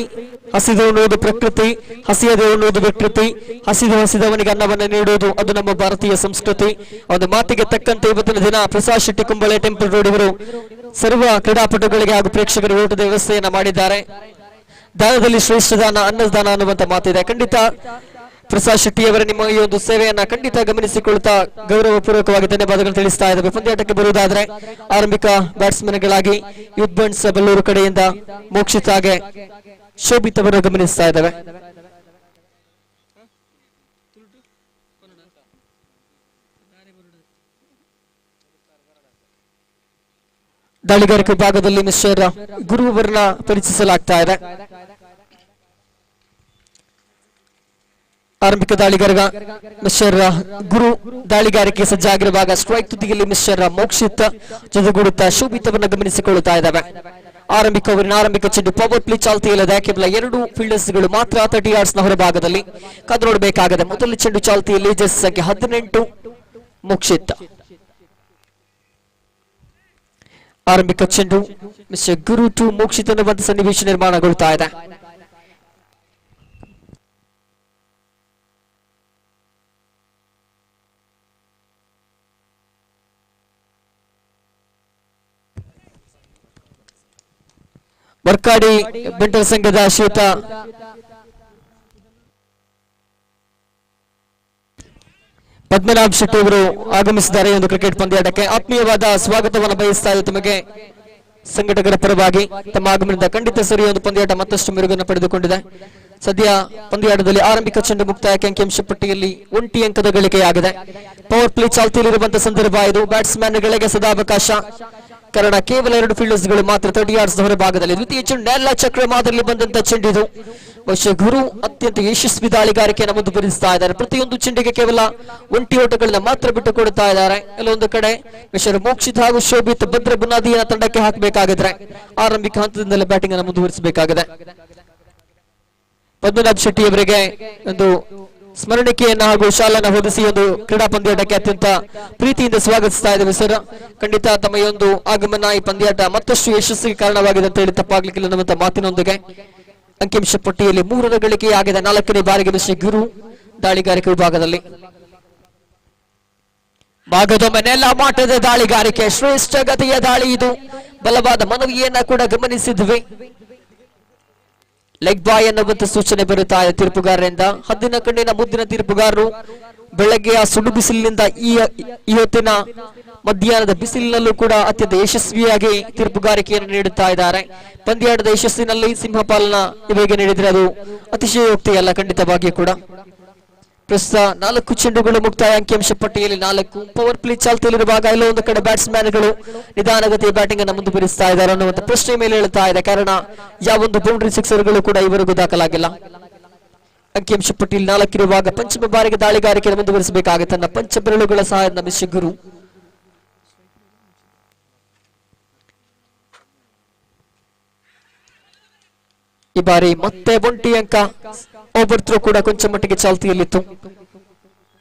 Speaker 2: ಹಸಿದು ಉಣ್ಣುವುದು ಪ್ರಕೃತಿ, ಹಸಿಯದೆ ಉಣ್ಣುವುದು ವಿಕೃತಿ, ಹಸಿದವನಿಗೆ ಅನ್ನವನ್ನು ನೀಡುವುದು ಅದು ನಮ್ಮ ಭಾರತೀಯ ಸಂಸ್ಕೃತಿ. ಒಂದು ಮಾತಿಗೆ ತಕ್ಕಂತೆ ಇವತ್ತಿನ ದಿನ ಪ್ರಸಾದ್ ಶೆಟ್ಟಿ ಕುಂಬಳೆ ಟೆಂಪಲ್ ರೋಡ್ ಇವರು ಸರ್ವ ಕ್ರೀಡಾಪಟುಗಳಿಗೆ ಹಾಗೂ ಪ್ರೇಕ್ಷಕರಿಗೆ ಊಟದ ವ್ಯವಸ್ಥೆಯನ್ನ ಮಾಡಿದ್ದಾರೆ. ದಾನದಲ್ಲಿ ಶ್ರೇಷ್ಠ ದಾನ ಅನ್ನದಾನ ಅನ್ನುವಂತ ಮಾತಿದೆ. ಖಂಡಿತ ಪ್ರಸಾದ್ ಶೆಟ್ಟಿಯವರ ನಿಮ್ಮ ಈ ಒಂದು ಸೇವೆಯನ್ನ ಖಂಡಿತ ಗಮನಿಸಿಕೊಳ್ತಾ ಗೌರವಪೂರ್ವಕವಾಗಿ ಧನ್ಯವಾದಗಳು ತಿಳಿಸ್ತಾ ಇದ್ದೇವೆ. ಪಂದ್ಯಾಟಕ್ಕೆ ಬರುವುದಾದ್ರೆ ಆರಂಭಿಕ ಬ್ಯಾಟ್ಸ್ಮನ್ಗಳಾಗಿ ಯೂತ್ ಬಾಂಡ್ಸ್ ಬೆಳ್ಳೂರು ಕಡೆಯಿಂದ ಮೋಕ್ಷಿತಾಗೆ ಶೋಭಿತ್ ಅವರು ಗಮನಿಸ್ತಾ ಇದ್ದೇವೆ. ದಾಳಿಗಾರಿಕೆ ವಿಭಾಗದಲ್ಲಿ ಮಿಸ್ಟರ್ ಗುರು ಅವರನ್ನ ಪರಿಚಯಿಸಲಾಗ್ತಾ ಇದೆ. ಆರಂಭಿಕ ದಾಳಿಗಾರ ಮಿಸ್ಟರ್ ಗುರು ದಾಳಿಗಾರಿಕೆ ಸಜ್ಜಾಗಿರುವಾಗ ಸ್ಟ್ರೈಕ್ ತುದಿಯಲ್ಲಿ ಮಿಸ್ಟರ್ ಮೋಕ್ಷಿತ್ ಜೊತೆಗೂಡುತ್ತಾ ಶೋಭಿತ್ ಅವರನ್ನು ಗಮನಿಸಿಕೊಳ್ಳುತ್ತಾ ಇದ್ದಾವೆ. ಆರಂಭಿಕ ಚೆಂಡು ಪವರ್ ಪ್ಲೇ ಚಾಲ್ತಿಯಲ್ಲಿದೆ. ಕೇವಲ 2 ಫೀಲ್ಡರ್ಸ್ ಗಳು ಮಾತ್ರ 30 ಯಾರ್ಡ್ಸ್ ನ ಹೊರಭಾಗದಲ್ಲಿ ಕಾದು ನೋಡಬೇಕಾಗಿದೆ. ಮೊದಲ ಚೆಂಡು ಚಾಲ್ತಿಯಲ್ಲಿ ಜೆರ್ಸಿ ಸಂಖ್ಯೆ 18 ಮೋಕ್ಷಿತ್. ಆರಂಭಿಕ ಚೆಂಡು ಮಿಸ್ಟರ್ ಗುರು ಟು ಮೋಕ್ಷಿತ್ ಅನ್ನುವಂತ ಸನ್ನಿವೇಶ ನಿರ್ಮಾಣಗೊಳ್ತಾ ಇದೆ. ವರ್ಕಾಡಿ ಬೆಂಟಲ್ ಸಂಘದ ಶ್ರೀಯುತ ಪದ್ಮನಾಭ್ ಶೆಟ್ಟಿ ಅವರು ಆಗಮಿಸಿದ್ದಾರೆ ಒಂದು ಕ್ರಿಕೆಟ್ ಪಂದ್ಯಾಟಕ್ಕೆ. ಆತ್ಮೀಯವಾದ ಸ್ವಾಗತವನ್ನು ಬಯಸ್ತಾ ಇದೆ ತಮಗೆ ಸಂಘಟಕರ ಪರವಾಗಿ. ತಮ್ಮ ಆಗಮನದಿಂದ ಖಂಡಿತ ಸರಿ ಒಂದು ಪಂದ್ಯಾಟ ಮತ್ತಷ್ಟು ಮೆರುಗನ್ನು ಪಡೆದುಕೊಂಡಿದೆ. ಸದ್ಯ ಪಂದ್ಯಾಟದಲ್ಲಿ ಆರಂಭಿಕ ಚೆಂಡು ಮುಕ್ತಾಯಕ್ಕೆ ಅಂಕಿಅಂಶ ಪಟ್ಟಿಯಲ್ಲಿ 1 ಅಂಕದ ಗಳಿಕೆಯಾಗಿದೆ. ಪವರ್ ಪ್ಲೇ ಚಾಲ್ತಿಯಲ್ಲಿರುವಂತಹ ಸಂದರ್ಭ ಇದು. ಬ್ಯಾಟ್ಸ್ಮನ್ಗಳಿಗೆ ಸದಾವಕಾಶ, ಕಾರಣ ಕೇವಲ 2 ಫೀಲ್ಡರ್ಸ್ ಗಳು ಮಾತ್ರ 30 ಯಾರ್ಡ್ಸ್ ಹೊರಭಾಗದಲ್ಲಿ. ದ್ವಿತೀಯ ಚೆಂಡು ನೆಲ್ಲ ಚಕ್ರ ಮಾದರಿಯಲ್ಲಿ ಬಂದಂತ ಚೆಂಡಿದು. ಬಹುಶಃ ಗುರು ಅತ್ಯಂತ ಯಶಸ್ವಿ ದಾಳಿಗಾರಿಕೆಯನ್ನು ಮುಂದುವರಿಸ್ತಾ ಇದ್ದಾರೆ. ಪ್ರತಿಯೊಂದು ಚೆಂಡಿಗೆ ಕೇವಲ 1 ಓಟಗಳನ್ನ ಮಾತ್ರ ಬಿಟ್ಟು ಕೊಡುತ್ತಾ ಇದ್ದಾರೆ. ಎಲ್ಲೊಂದು ಕಡೆ ಮಿಸ್ಟರ್ ಮೋಕ್ಷಿತ್ ಹಾಗೂ ಶೋಭಿತ್ ಭದ್ರ ಬುನಾದಿಯನ್ನು ತಂಡಕ್ಕೆ ಹಾಕಬೇಕಾಗಿದ್ರೆ ಆರಂಭಿಕ ಹಂತದಿಂದಲೇ ಬ್ಯಾಟಿಂಗ್ ಅನ್ನು ಮುಂದುವರಿಸಬೇಕಾಗಿದೆ. ಪದ್ಮನಾಭ್ ಶೆಟ್ಟಿ ಅವರಿಗೆ ಒಂದು ಸ್ಮರಣಿಕೆಯನ್ನ ಹಾಗೂ ಶಾಲನ ಹೊದಿಸಿ ಒಂದು ಕ್ರೀಡಾ ಪಂದ್ಯಾಟಕ್ಕೆ ಅತ್ಯಂತ ಪ್ರೀತಿಯಿಂದ ಸ್ವಾಗತಿಸ್ತಾ ಇದ್ದೇವೆ ಸರ್. ಖಂಡಿತ ತಮ್ಮ ಈ ಒಂದು ಆಗಮನ ಈ ಪಂದ್ಯಾಟ ಮತ್ತಷ್ಟು ಯಶಸ್ಸಿಗೆ ಕಾರಣವಾಗಿದೆ ಅಂತ ಹೇಳಿ ತಪ್ಪಾಗ್ಲಿಕ್ಕಿಲ್ಲ ಅನ್ನುವಂತ ಮಾತಿನೊಂದಿಗೆ ಅಂಕಿಅಂಶ ಪಟ್ಟಿಯಲ್ಲಿ 3 ಗಳಿಕೆಯಾಗಿದೆ. 4ನೇ ಬಾರಿಗೆ ಮಿಸ್ಟರ್ ಗುರು ದಾಳಿಗಾರಿಕೆ ವಿಭಾಗದಲ್ಲಿ. ಭಾಗದೊಮ್ಮೆ ನೆಲ ಮಾಟದ ದಾಳಿಗಾರಿಕೆ, ಶ್ರೇಷ್ಠ ಗತಿಯ ದಾಳಿ ಇದು. ಬಲವಾದ ಮನವಿಯನ್ನ ಕೂಡ ಗಮನಿಸಿದ್ವಿ. ಲೆಗ್ ಬಾಯ್ ಅನ್ನುವಂತ ಸೂಚನೆ ಬರುತ್ತಾ ಇದೆ ತೀರ್ಪುಗಾರರಿಂದ. ಹದ್ದಿನ ಕಣ್ಣಿನ ಮುದ್ದಿನ ತೀರ್ಪುಗಾರರು ಬೆಳಗ್ಗೆಯ ಸುಡು ಬಿಸಿಲಿನಿಂದ ಈ ಹೊತ್ತಿನ ಮಧ್ಯಾಹ್ನದ ಬಿಸಿಲಿನಲ್ಲೂ ಕೂಡ ಅತ್ಯಂತ ಯಶಸ್ವಿಯಾಗಿ ತೀರ್ಪುಗಾರಿಕೆಯನ್ನು ನೀಡುತ್ತಾ ಇದ್ದಾರೆ. ಪಂದ್ಯಾಟದ ಯಶಸ್ಸಿನಲ್ಲಿ ಸಿಂಹಪಾಲನ ಇವೆಗೆ ನೀಡಿದ್ರೆ ಅದು ಅತಿಶಯೋಕ್ತಿಯಲ್ಲ, ಖಂಡಿತವಾಗಿಯೂ ಕೂಡ. ಪ್ರಸ್ತುತ 4 ಚೆಂಡುಗಳು ಮುಕ್ತಾಯ, ಅಂಕಿಅಂಶ ಪಟ್ಟಿಯಲ್ಲಿ 4. ಪವರ್ ಪ್ಲೇ ಚಾಲ್ತಿಯಲ್ಲಿರುವಾಗ ಎಲ್ಲೋ ಒಂದು ಕಡೆ ಬ್ಯಾಟ್ಸ್ಮನ್ಗಳು ನಿಧಾನಗತಿಯ ಬ್ಯಾಟಿಂಗ್ ಅನ್ನು ಮುಂದುವರಿಸ್ತಾ ಇದ್ದಾರೆ ಅನ್ನುವಂಥ ಪ್ರಶ್ನೆ ಮೇಲೆ ಹೇಳ್ತಾ ಇದೆ. ಕಾರಣ ಯಾವೊಂದು ಬೌಂಡ್ರಿ ಸಿಕ್ಸರ್ಗಳು ಕೂಡ ಇವರೆಗೂ ದಾಖಲಾಗಿಲ್ಲ. ಅಂಕಿಅಂಶ ಪಟ್ಟಿಯಲ್ಲಿ 4 ಇರುವಾಗ ಪಂಚಮ ಬಾರಿಗೆ ದಾಳಿಗಾರಿಕೆಯನ್ನು ಮುಂದುವರಿಸಬೇಕಾಗಿ ತನ್ನ ಪಂಚಬೆರಳುಗಳ ಸಹಾಯದಿಂದ ಮಿಸ್ಟರ್ ಗುರು ಈ ಬಾರಿ ಮತ್ತೆ 1 ಅಂಕ. ಓವರ್ ಥ್ರೋ ಕೂಡ ಕೊಂಚ ಮಟ್ಟಿಗೆ ಚಾಲ್ತಿಯಲ್ಲಿತ್ತು.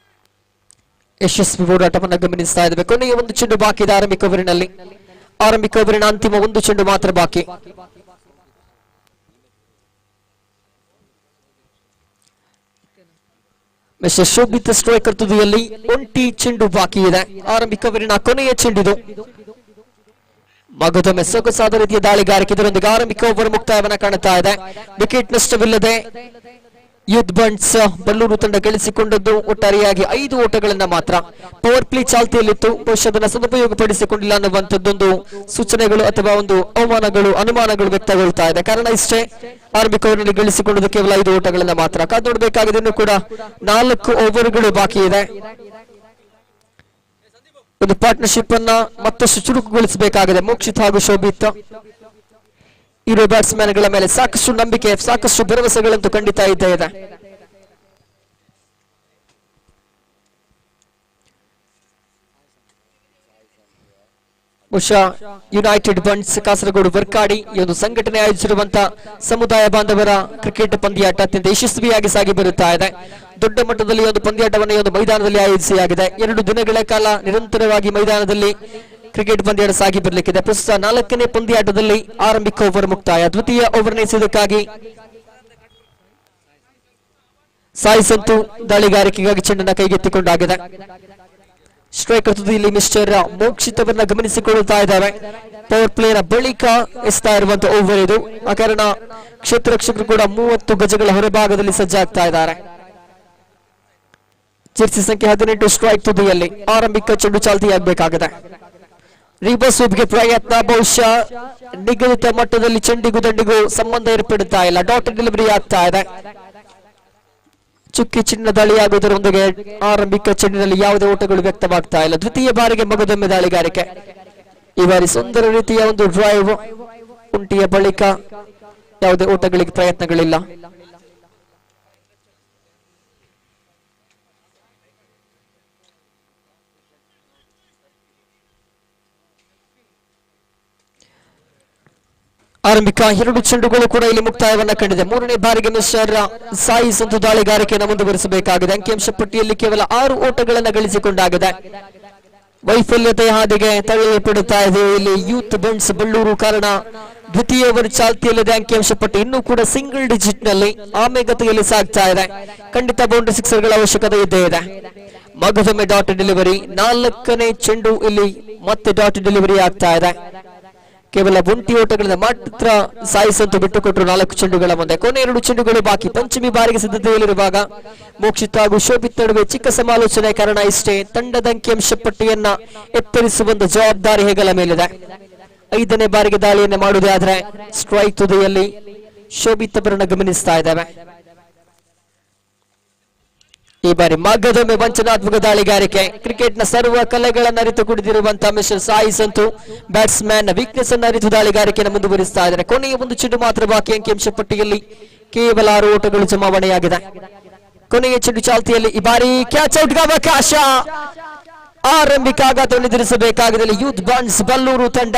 Speaker 2: ಯಶಸ್ವಿ ಹೋರಾಟವನ್ನು ಗಮನಿಸ್ತಾ ಇದ್ದೇವೆ. ಕೊನೆಯ 1 ಚೆಂಡು ಬಾಕಿ ಇದೆ ಆರಂಭಿಕ ಓವರಿನಲ್ಲಿ. ಆರಂಭಿಕ ಓವರಿನ ಅಂತಿಮ 1 ಚೆಂಡು ಮಾತ್ರ ಬಾಕಿ. ಮಿಸ್ಟರ್ ಶೋಭಿತ್ ಸ್ಟ್ರೈಕರ್ ತುದಿಯಲ್ಲಿ 1 ಚೆಂಡು ಬಾಕಿ ಇದೆ. ಆರಂಭಿಕ ಓವರಿನ ಕೊನೆಯ ಚೆಂಡಿದು. ಮಗದೊಮ್ಮೆ ಸೊಗಸಾದ ರೀತಿಯ ದಾಳಿಗಾರಿಕೆ, ಇದರೊಂದಿಗೆ ಆರಂಭಿಕ ಓವರ್ ಮುಕ್ತಾಯವನ್ನು ಕಾಣುತ್ತಾ ಇದೆ. ವಿಕೆಟ್ ನಷ್ಟವಿಲ್ಲದೆ ಯೂತ್ ಬಂಟ್ಸ್ ಬಲ್ಲೂರು ತಂಡ ಗಳಿಸಿಕೊಂಡದ್ದು ಒಟ್ಟಾರೆಯಾಗಿ 5 ಓಟಗಳನ್ನ ಮಾತ್ರ. ಪವರ್ ಪ್ಲೇ ಚಾಲ್ತಿಯಲ್ಲಿತ್ತು, ಬಹುಶಃ ಅದನ್ನು ಸದುಪಯೋಗಪಡಿಸಿಕೊಂಡಿಲ್ಲ ಅನ್ನುವಂಥದ್ದೊಂದು ಸೂಚನೆಗಳು ಅಥವಾ ಒಂದು ಅನುಮಾನಗಳು ವ್ಯಕ್ತಗೊಳ್ತಾ ಇದೆ. ಕಾರಣ ಇಷ್ಟೇ, ಆರಂಭಿಕ ಓವರ್ನಲ್ಲಿ ಗಳಿಸಿಕೊಂಡದ್ದು ಕೇವಲ 5 ಓಟಗಳನ್ನ ಮಾತ್ರ. ಕಾದು ನೋಡಬೇಕಾಗಿದೆ. ಇನ್ನು ಕೂಡ 4 ಓವರ್ಗಳು ಬಾಕಿ ಇದೆ. ಒಂದು ಪಾರ್ಟ್ನರ್ಶಿಪ್ ಅನ್ನ ಮತ್ತಷ್ಟು ಚುರುಕುಗೊಳಿಸಬೇಕಾಗಿದೆ ಮೋಕ್ಷಿತ್ ಹಾಗೂ ಶೋಭಿತ್. ಇರೋ ಬ್ಯಾಟ್ಸ್ಮನ್ ಗಳ ಮೇಲೆ ಸಾಕಷ್ಟು ನಂಬಿಕೆ, ಸಾಕಷ್ಟು ಭರವಸೆಗಳಂತೂ ಖಂಡಿತ ಇದ್ದೇ ಇದೆ. ಬಹುಶಃ ಯುನೈಟೆಡ್ ಬಂಟ್ಸ್ ಕಾಸರಗೋಡು ವರ್ಕಾಡಿ ಈ ಒಂದು ಸಂಘಟನೆ ಆಯೋಜಿಸಿರುವಂತಹ ಸಮುದಾಯ ಬಾಂಧವರ ಕ್ರಿಕೆಟ್ ಪಂದ್ಯಾಟ ಅತ್ಯಂತ ಯಶಸ್ವಿಯಾಗಿ ಸಾಗಿ ಬರುತ್ತಾ ಇದೆ. ದೊಡ್ಡ ಮಟ್ಟದಲ್ಲಿ ಒಂದು ಪಂದ್ಯಾಟವನ್ನು ಈ ಒಂದು ಮೈದಾನದಲ್ಲಿ ಆಯೋಜಿಸಲಾಗಿದೆ. 2 ದಿನಗಳ ಕಾಲ ನಿರಂತರವಾಗಿ ಮೈದಾನದಲ್ಲಿ ಕ್ರಿಕೆಟ್ ಪಂದ್ಯಾಟ ಸಾಗಿ ಬರಲಿಕ್ಕಿದೆ. ಪ್ರಸ್ತುತ 4ನೇ ಪಂದ್ಯಾಟದಲ್ಲಿ ಆರಂಭಿಕ ಓವರ್ ಮುಕ್ತಾಯ. ದ್ವಿತೀಯ ಓವರ್ ಎಸೆಯುವುದಕ್ಕಾಗಿ ಸಾಯಿ ಸಂತು ದಾಳಿಗಾರಿಕೆಗಾಗಿ ಚೆಂಡನ್ನು ಕೈಗೆತ್ತಿಕೊಂಡಾಗಿದೆ. ಸ್ಟ್ರೈಕರ್ ತುದಿಯಲ್ಲಿ ಮಿಸ್ಟರ್ ಮೋಕ್ಷಿತ್ ಅವರನ್ನ ಗಮನಿಸಿಕೊಳ್ಳುತ್ತಾ ಇದ್ದಾರೆ. ಪವರ್ ಪ್ಲೇನ ಬಳಿಕ ಎಸ್ತಾ ಇರುವಂತಹ ಓವರ್ ಇದು. ಆ ಕಾರಣ ಕ್ಷೇತ್ರ ರಕ್ಷಕರು ಕೂಡ 30 ಗಜಗಳ ಹೊರಭಾಗದಲ್ಲಿ ಸಜ್ಜಾಗ್ತಾ ಇದ್ದಾರೆ. ಜೆರ್ಸಿ ಸಂಖ್ಯೆ 18 ಸ್ಟ್ರೈಕ್ ತುದಿಯಲ್ಲಿ ಆರಂಭಿಕ ಚೆಂಡು ಚಾಲ್ತಿಯಾಗಬೇಕಾಗಿದೆ. ರಿವರ್ಸ್ ಸ್ವೀಪ್ಗೆ ಪ್ರಯತ್ನ, ಬಹುಶಃ ನಿಗದಿತ ಮಟ್ಟದಲ್ಲಿ ಚೆಂಡಿಗೂ ದಂಡಿಗೂ ಸಂಬಂಧ ಏರ್ಪಡುತ್ತಾ ಇಲ್ಲ. ಡಾಟ್ ಡೆಲಿವರಿ ಆಗ್ತಾ ಇದೆ. ಚುಕ್ಕಿ ಚಿನ್ನ ದಾಳಿಯಾಗುವುದರೊಂದಿಗೆ ಆರಂಭಿಕ ಚೆಂಡಿನಲ್ಲಿ ಯಾವುದೇ ಓಟಗಳು ವ್ಯಕ್ತವಾಗ್ತಾ ಇಲ್ಲ. ದ್ವಿತೀಯ ಬಾರಿಗೆ ಮಗದೊಮ್ಮೆ ದಾಳಿಗಾರಿಕೆ. ಈ ಬಾರಿ ಸುಂದರ ರೀತಿಯ ಒಂದು ಡ್ರೈವ್, ಉಂಟಿಯ ಬಳಿಕ ಯಾವುದೇ ಓಟಗಳಿಗೆ ಪ್ರಯತ್ನಗಳಿಲ್ಲ. ಆರಂಭಿಕ 2 ಚೆಂಡುಗಳು ಕೂಡ ಇಲ್ಲಿ ಮುಕ್ತಾಯವನ್ನ ಕಂಡಿದೆ. 3ನೇ ಬಾರಿಗೆ ಮಿಸ್ಟರ್ ಸಾಯಿ ಸಂತು ದಾಳಿಗಾರಿಕೆಯನ್ನು ಮುಂದುವರಿಸಬೇಕಾಗಿದೆ. ಅಂಕಿಅಂಶ ಪಟ್ಟಿಯಲ್ಲಿ ಕೇವಲ 6 ಓಟಗಳನ್ನು ಗಳಿಸಿಕೊಂಡಾಗಿದೆ. ವೈಫಲ್ಯತೆಯ ಹಾದಿಗೆ ತಳ್ಳಿಪಡುತ್ತಾ ಇದೆ ಇಲ್ಲಿ ಯೂತ್ ಬಂಟ್ಸ್ ಬಳ್ಳೂರು. ಕಾರಣ ದ್ವಿತೀಯ ಓವರ್ ಚಾಲ್ತಿಯಲ್ಲಿದೆ. ಅಂಕಿಅಂಶ ಪಟ್ಟಿ ಇನ್ನೂ ಕೂಡ ಸಿಂಗಲ್ ಡಿಜಿಟ್ ನಲ್ಲಿ ಆಮೆಗತಿಯಲ್ಲಿ ಸಾಗ್ತಾ ಇದೆ. ಖಂಡಿತ ಬೌಂಡ್ರಿ ಸಿಕ್ಸರ್ಗಳ ಅವಶ್ಯಕತೆ ಇದ್ದೇ ಇದೆ. ಮಗದೊಮ್ಮೆ ಡಾಟ್ ಡೆಲಿವರಿ. 4ನೇ ಚೆಂಡು ಇಲ್ಲಿ ಮತ್ತೆ ಡಾಟ್ ಡೆಲಿವರಿ ಆಗ್ತಾ ಇದೆ. ಕೇವಲ 1 ಓಟಗಳಿಂದ ಮಾತ್ರ ಸಾಯಿ ಸಂತು ಬಿಟ್ಟುಕೊಟ್ಟರು 4 ಚೆಂಡುಗಳ ಮುಂದೆ. ಕೊನೆ 2 ಚೆಂಡುಗಳು ಬಾಕಿ. ಪಂಚಮಿ ಬಾರಿಗೆ ಸಿದ್ಧತೆಯಲ್ಲಿರುವಾಗ ಮೋಕ್ಷಿತ್ ಹಾಗೂ ಶೋಭಿತ್ ನಡುವೆ ಚಿಕ್ಕ ಸಮಾಲೋಚನೆ. ಕಾರಣ ಇಷ್ಟೇ, ತಂಡದ ಅಂಕಿಅಂಶ ಪಟ್ಟಿಯನ್ನ ಎತ್ತರಿಸುವ ಒಂದು ಜವಾಬ್ದಾರಿ ಹೆಗಲ ಮೇಲಿದೆ. 5ನೇ ಬಾರಿಗೆ ದಾಳಿಯನ್ನ ಮಾಡುವುದೇ ಆದ್ರೆ ಸ್ಟ್ರೈಕ್ ತುದಿಯಲ್ಲಿ ಶೋಭಿತ್ ಅವರನ್ನ ಗಮನಿಸ್ತಾ ಇದ್ದೇವೆ. ಈ ಬಾರಿ ಮಗದೊಮ್ಮೆ ವಂಚನಾತ್ಮಕ ದಾಳಿಗಾರಿಕೆ. ಕ್ರಿಕೆಟ್ನ ಸರ್ವ ಕಲೆಗಳನ್ನು ಅರಿತು ಕುಡಿದಿರುವಂತಹ mister Sai Santu batsman weakness ಅನ್ನು ಅರಿತು ದಾಳಿಗಾರಿಕೆಯನ್ನು ಮುಂದುವರಿಸ್ತಾ ಇದ್ದಾರೆ. ಕೊನೆಯ 1 ಚೆಂಡು ಮಾತ್ರ ಬಾಕಿ. ಅಂಕಿಅಂಶ ಪಟ್ಟಿಯಲ್ಲಿ ಕೇವಲ 6 ಓಟಗಳು ಜಮಾವಣೆಯಾಗಿದೆ. ಕೊನೆಯ ಚೆಂಡು ಚಾಲ್ತಿಯಲ್ಲಿ ಈ ಬಾರಿ ಕ್ಯಾಚ್ ಔಟ್ಗೆ ಅವಕಾಶ. ಆರಂಭಿಕ ಆಘಾತವನ್ನು ಎದುರಿಸಬೇಕಾಗಿದೆ ಯೂತ್ ಬಂಟ್ಸ್ ಬಲ್ಲೂರು ತಂಡ.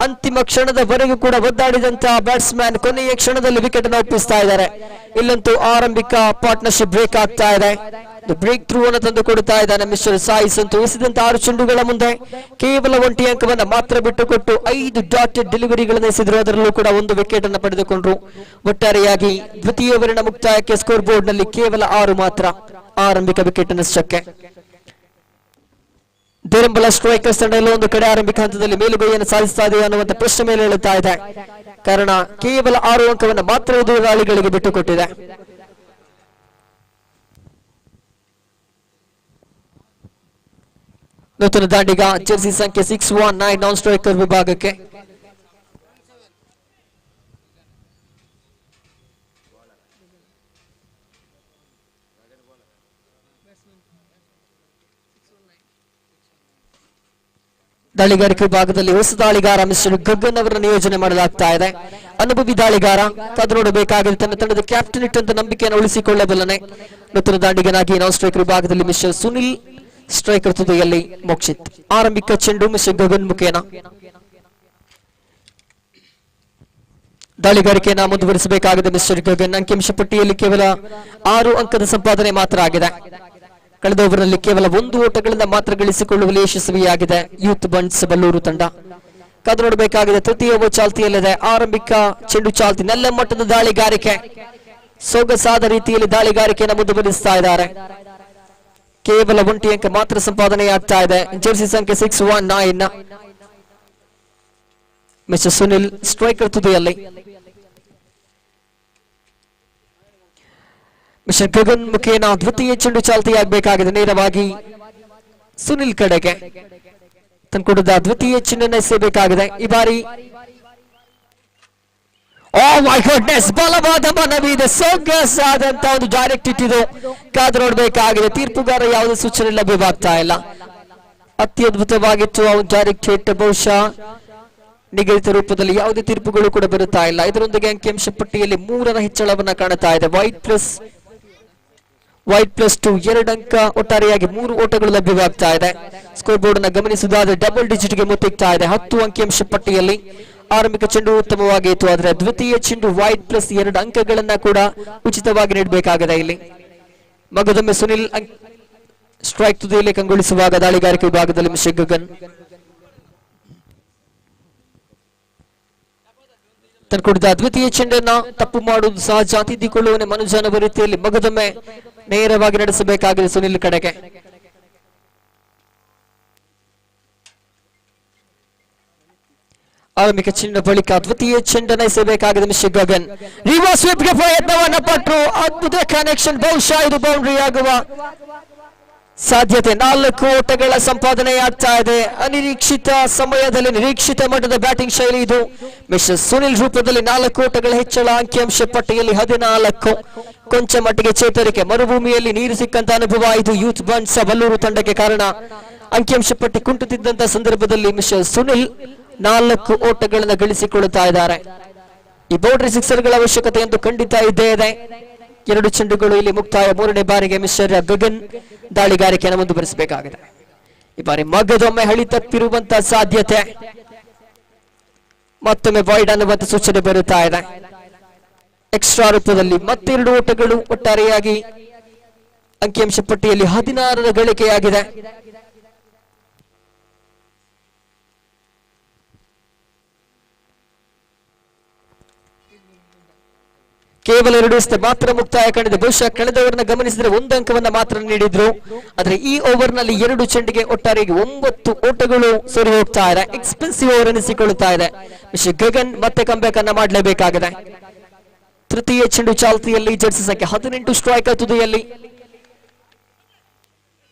Speaker 2: ಅಂತಿಮ ಕ್ಷಣದವರೆಗೂ ಕೂಡ ಒದ್ದಾಡಿದಂತಹ ಬ್ಯಾಟ್ಸ್ಮನ್ ಕೊನೆಯ ಕ್ಷಣದಲ್ಲಿ ವಿಕೆಟ್ ಅನ್ನು ಒಪ್ಪಿಸ್ತಾ ಇದ್ದಾರೆ. ಇಲ್ಲಂತೂ ಆರಂಭಿಕ ಪಾರ್ಟ್ನರ್ಶಿಪ್ ಬ್ರೇಕ್ ಆಗ್ತಾ ಇದೆ. ಬ್ರೇಕ್ ಥ್ರೂ ಅನ್ನು ತಂದು ಕೊಡುತ್ತಾ ಇದ್ದಾನೆ ಮಿಸ್ಟರ್ ಸಾಯಿ ಸಂತು. ಎಸೆದಂತ 6 ಚೆಂಡುಗಳ ಮುಂದೆ ಕೇವಲ 1 ಅಂಕವನ್ನು ಮಾತ್ರ ಬಿಟ್ಟುಕೊಟ್ಟು 5 ಡಾಟ್ ಡೆಲಿವರಿಗಳನ್ನು ಎಸೆದರು. ಅದರಲ್ಲೂ ಕೂಡ 1 ವಿಕೆಟ್ ಅನ್ನು ಪಡೆದುಕೊಂಡ್ರು. ಒಟ್ಟಾರೆಯಾಗಿ ದ್ವಿತೀಯ ಓವರಿನ ಮುಕ್ತಾಯಕ್ಕೆ ಸ್ಕೋರ್ ಬೋರ್ಡ್ ನಲ್ಲಿ ಕೇವಲ 6 ಮಾತ್ರ ಆರಂಭಿಕ ವಿಕೆಟ್ ನಷ್ಟಕ್ಕೆ. ಪೇರಂಬಲ ಸ್ಟ್ರೈಕರ್ಸ್ ತಂಡ ಎಲ್ಲ ಒಂದು ಕಡೆ ಆರಂಭಿಕ ಹಂತದಲ್ಲಿ ಮೇಲುಗೈಯನ್ನು ಸಾಧಿಸ್ತಾ ಇದೆ ಅನ್ನುವಂತ ಪ್ರಶ್ನೆ ಮೇಲೆ ಹೇಳುತ್ತಾ ಇದೆ. ಕಾರಣ ಕೇವಲ 6 ಅಂಕವನ್ನು ಮಾತ್ರ ಎದುರಾಳಿಗಳಿಗೆ ಬಿಟ್ಟುಕೊಟ್ಟಿದೆ. ನೂತನ ದಾಂಡಿಗ ಜೆರ್ಸಿ ಸಂಖ್ಯೆ 619 ನಾನ್ ಸ್ಟ್ರೈಕರ್ ವಿಭಾಗಕ್ಕೆ. ದಾಳಿಗಾರಿಕೆ ವಿಭಾಗದಲ್ಲಿ ಹೊಸ ದಾಳಿಗಾರ ಮಿಸ್ಟರ್ ಗಗನ್ ಅವರ ನಿಯೋಜನೆ ಮಾಡಲಾಗ್ತಾ ಇದೆ. ಅನುಭವಿ ದಾಳಿಗಾರ, ಕಾದು ನೋಡಬೇಕಾಗಿದೆ ತನ್ನ ತಂಡದ ಕ್ಯಾಪ್ಟನ್ ಇಟ್ಟಂತ ನಂಬಿಕೆಯನ್ನು ಉಳಿಸಿಕೊಳ್ಳಬಲ್ಲನೆ. ನೂತನ ದಾಂಡಿಗನಾಗಿ ನಾನ್ ಸ್ಟ್ರೈಕರ್ ವಿಭಾಗದಲ್ಲಿ ಮಿಸ್ಟರ್ ಸುನಿಲ್, ಸ್ಟ್ರೈಕರ್ ತುದಿಯಲ್ಲಿ ಮೋಕ್ಷಿತ್. ಆರಂಭಿಕ ಚೆಂಡು ಮಿಸ್ಟರ್ ಗಗನ್ ಮುಖೇನ. ದಾಳಿಗಾರಿಕೆಯನ್ನು ಮುಂದುವರಿಸಬೇಕಾಗಿದೆ ಮಿಸ್ಟರ್ ಗಗನ್. ಅಂಕಿಅಂಶ ಪಟ್ಟಿಯಲ್ಲಿ ಕೇವಲ 6 ಅಂಕದ ಸಂಪಾದನೆ ಮಾತ್ರ ಆಗಿದೆ. ಕಳೆದ ಓವರ್ನಲ್ಲಿ ಕೇವಲ 1 ಓಟಗಳಿಂದ ಮಾತ್ರ ಗಳಿಸಿಕೊಳ್ಳುವಲ್ಲಿ ಯಶಸ್ವಿಯಾಗಿದೆ ಯೂತ್ ಬಂಡ್ಸ್ ಬಲ್ಲೂರು ತಂಡ. ಕಾದು ನೋಡಬೇಕಾಗಿದೆ. ತೃತೀಯ ಓವರ್ ಚಾಲ್ತಿಯಲ್ಲಿದೆ. ಆರಂಭಿಕ ಚೆಂಡು ಚಾಲ್ತಿ. ನೆಲ್ಲ ಮಟ್ಟದ ದಾಳಿಗಾರಿಕೆ, ಸೊಗಸಾದ ರೀತಿಯಲ್ಲಿ ದಾಳಿಗಾರಿಕೆಯನ್ನು ಮುಂದುವರಿಸ್ತಾ ಇದ್ದಾರೆ. ಕೇವಲ 1 ಅಂಕ ಮಾತ್ರ ಸಂಪಾದನೆಯಾಗ್ತಾ ಇದೆ. ಜೆರ್ಸಿ ಸಂಖ್ಯೆ 619 ಮಿಸ್ಟರ್ ಸುನಿಲ್, ಸ್ಟ್ರೈಕರ್ ತುದಿಯಲ್ಲಿ. ಮಿಸ್ಟರ್ ಗಗನ್ ಮುಖೇನ ದ್ವಿತೀಯ ಚೆಂಡು ಚಾಲ್ತಿಯಾಗಬೇಕಾಗಿದೆ. ನೇರವಾಗಿ ಸುನಿಲ್ ಕಡೆಗೆ ತಂದುಕೊಡದ ದ್ವಿತೀಯ ಚೆಂಡನ್ನು ಎಸೆಯಬೇಕಾಗಿದೆ. ಈ ಬಾರಿ ಓ ಮೈ ಗುಡ್ನೆಸ್, ಬಲವಾದ ಮನವಿದೆ. ಸೊಗಸಾದಂತ ಒಂದು ಡೈರೆಕ್ಟ್ ಇಟ್ಟಿದ್ದು. ಕಾದು ನೋಡಬೇಕಾಗಿದೆ. ತೀರ್ಪುಗಾರ ಯಾವುದೇ ಸೂಚನೆ ಲಭ್ಯವಾಗ್ತಾ ಇಲ್ಲ. ಅತ್ಯದ್ಭುತವಾಗಿತ್ತು ಅವನು ಡೈರೆಕ್ಟ್ ಹಿಟ್. ಬಹುಶಃ ನಿಗದಿತ ರೂಪದಲ್ಲಿ ಯಾವುದೇ ತೀರ್ಪುಗಳು ಕೂಡ ಬರುತ್ತಾ ಇಲ್ಲ. ಇದರೊಂದಿಗೆ ಅಂಕಿಅಂಶ ಪಟ್ಟಿಯಲ್ಲಿ 3ರ ಹೆಚ್ಚಳವನ್ನ ಕಾಣುತ್ತಾ ಇದೆ. ವೈಟ್ ಪ್ಲಸ್ 2 2 ಅಂಕ, ಒಟ್ಟಾರೆಯಾಗಿ 3 ಓಟಗಳು ಲಭ್ಯವಾಗ್ತಾ ಇದೆ. ಸ್ಕೋರ್ ಬೋರ್ಡ್ ಅನ್ನು ಗಮನಿಸುವುದಾದರೆ ಡಬಲ್ ಡಿಜಿಟ್ ಗೆ ಮುತ್ತಿಗ್ತಾ ಇದೆ. 10 ಅಂಕಿಅಂಶ ಪಟ್ಟಿಯಲ್ಲಿ ಆರಂಭಿಕ ಚೆಂಡು ಉತ್ತಮವಾಗಿತ್ತು. ಆದರೆ ದ್ವಿತೀಯ ಚೆಂಡು ವೈಟ್ ಪ್ಲಸ್ 2 ಅಂಕಗಳನ್ನ ಕೂಡ ಉಚಿತವಾಗಿ ನೀಡಬೇಕಾಗಿದೆ. ಇಲ್ಲಿ ಮಗದೊಮ್ಮೆ ಸುನಿಲ್ ಸ್ಟ್ರೈಕ್ ತುದಿಯಲ್ಲಿ ಕಂಗೊಳಿಸುವಾಗ ದಾಳಿಗಾರಿಕೆ ವಿಭಾಗದಲ್ಲಿ ಮಿಸ್ಟರ್ ಗಗನ್ ತಂದುಕೊಡಿದ ದ್ವಿತೀಯ ಚೆಂಡನ್ನ ತಪ್ಪು ಮಾಡುವುದು ಸಹಜ. ತಿದ್ದಿಕೊಳ್ಳುವನೆ ಮನುಜ ಅನ್ನುವ ರೀತಿಯಲ್ಲಿ ಮಗದೊಮ್ಮೆ ನೇರವಾಗಿ ನಡೆಸಬೇಕಾಗಿದೆ ಸುನಿಲ್ ಕಡೆಗೆ. ಆರಂಭಿಕ ಚೆಂಡಿನ ಬಳಿಕ ದ್ವಿತೀಯ ಚೆಂಡನ್ನ ಎಸೆಯಬೇಕಾಗಿದೆ ಮಿಸ್ಟರ್ ಗಗನ್. ರಿವರ್ಸ್ ಸ್ವೀಪ್ ಗೆ ಪ್ರಯತ್ನವನ್ನ ಪಟ್ಟರು. ಅದ್ಭುತ ಕನೆಕ್ಷನ್. ಬಹುಶಃ ಇದು ಬೌಂಡ್ರಿ ಆಗುವ ಸಾಧ್ಯತೆ. 4 ಓಟಗಳ ಸಂಪಾದನೆಯಾಗ್ತಾ ಇದೆ. ಅನಿರೀಕ್ಷಿತ ಸಮಯದಲ್ಲಿ ನಿರೀಕ್ಷಿತ ಮಟ್ಟದ ಬ್ಯಾಟಿಂಗ್ ಶೈಲಿ ಇದು. ಮಿಸ್ಟರ್ ಸುನಿಲ್ ರೂಪದಲ್ಲಿ 4 ಓಟಗಳ ಹೆಚ್ಚಳ. ಅಂಕಿಅಂಶ ಪಟ್ಟಿಯಲ್ಲಿ 14. ಕೊಂಚ ಮಟ್ಟಿಗೆ ಚೇತರಿಕೆ. ಮರುಭೂಮಿಯಲ್ಲಿ ನೀರು ಸಿಕ್ಕಂತ ಅನುಭವ ಇದು ಯೂತ್ ಬಂಡ್ಸ್ ಬಲ್ಲೂರು ತಂಡಕ್ಕೆ. ಕಾರಣ ಅಂಕಿಅಂಶ ಪಟ್ಟಿ ಕುಂಟುತ್ತಿದ್ದಂತ ಸಂದರ್ಭದಲ್ಲಿ ಮಿಸ್ಟರ್ ಸುನಿಲ್ 4 ಓಟಗಳನ್ನು ಗಳಿಸಿಕೊಳ್ಳುತ್ತಾ ಇದ್ದಾರೆ. ಈ ಬೌಂಡ್ರಿ ಸಿಕ್ಸರ್ಗಳ ಅವಶ್ಯಕತೆ ಎಂದು ಖಂಡಿತ ಇದ್ದೇ ಇದೆ. 2 ಚೆಂಡುಗಳು ಇಲ್ಲಿ ಮುಕ್ತಾಯ. 3ನೇ ಬಾರಿಗೆ ಮಿಸ್ಟರ್ ಗಗನ್ ದಾಳಿಗಾರಿಕೆಯನ್ನು ಮುಂದುವರಿಸಬೇಕಾಗಿದೆ. ಈ ಬಾರಿ ಮಗದೊಮ್ಮೆ ಹಳಿ ತಪ್ಪಿರುವಂತಹ ಸಾಧ್ಯತೆ. ಮತ್ತೊಮ್ಮೆ ವೈಡ್ ಅನ್ನುವಂತ ಸೂಚನೆ ಬರುತ್ತಾ ಇದೆ. ಎಕ್ಸ್ಟ್ರಾ ರೂಪದಲ್ಲಿ ಮತ್ತೆ 2 ಓಟಗಳು. ಒಟ್ಟಾರೆಯಾಗಿ ಅಂಕಿಅಂಶ ಪಟ್ಟಿಯಲ್ಲಿ 16ರ ಗಳಿಕೆಯಾಗಿದೆ. ಕೇವಲ 2 ಎಸೆತ ಮಾತ್ರ ಮುಕ್ತಾಯ ಕಂಡಿದೆ. ಬಹುಶಃ ಕಳೆದ ಓವರ್ನ ಗಮನಿಸಿದರೆ 1 ಅಂಕವನ್ನ ಮಾತ್ರ ನೀಡಿದ್ರು. ಆದ್ರೆ ಈ ಓವರ್ ನಲ್ಲಿ 2 ಚೆಂಡಿಗೆ ಒಟ್ಟಾರೆಯಾಗಿ 9 ಓಟಗಳು ಸರಿ ಹೋಗ್ತಾ ಇದೆ. ಎಕ್ಸ್ಪೆನ್ಸಿವ್ ಓವರ್ ಎನಿಸಿಕೊಳ್ಳುತ್ತಾ ಇದೆ. ಮಿಸ್ಟರ್ ಗಗನ್ ಮತ್ತೆ ಕಂಬ್ಯಾಕ್ ಅನ್ನ ಮಾಡಲೇಬೇಕಾಗಿದೆ. ತೃತೀಯ ಚೆಂಡು ಚಾಲ್ತಿಯಲ್ಲಿ. ಜೆರ್ಸಿ ಸಂಖ್ಯೆ 18 ಸ್ಟ್ರೈಕರ್ ತುದಿಯಲ್ಲಿ.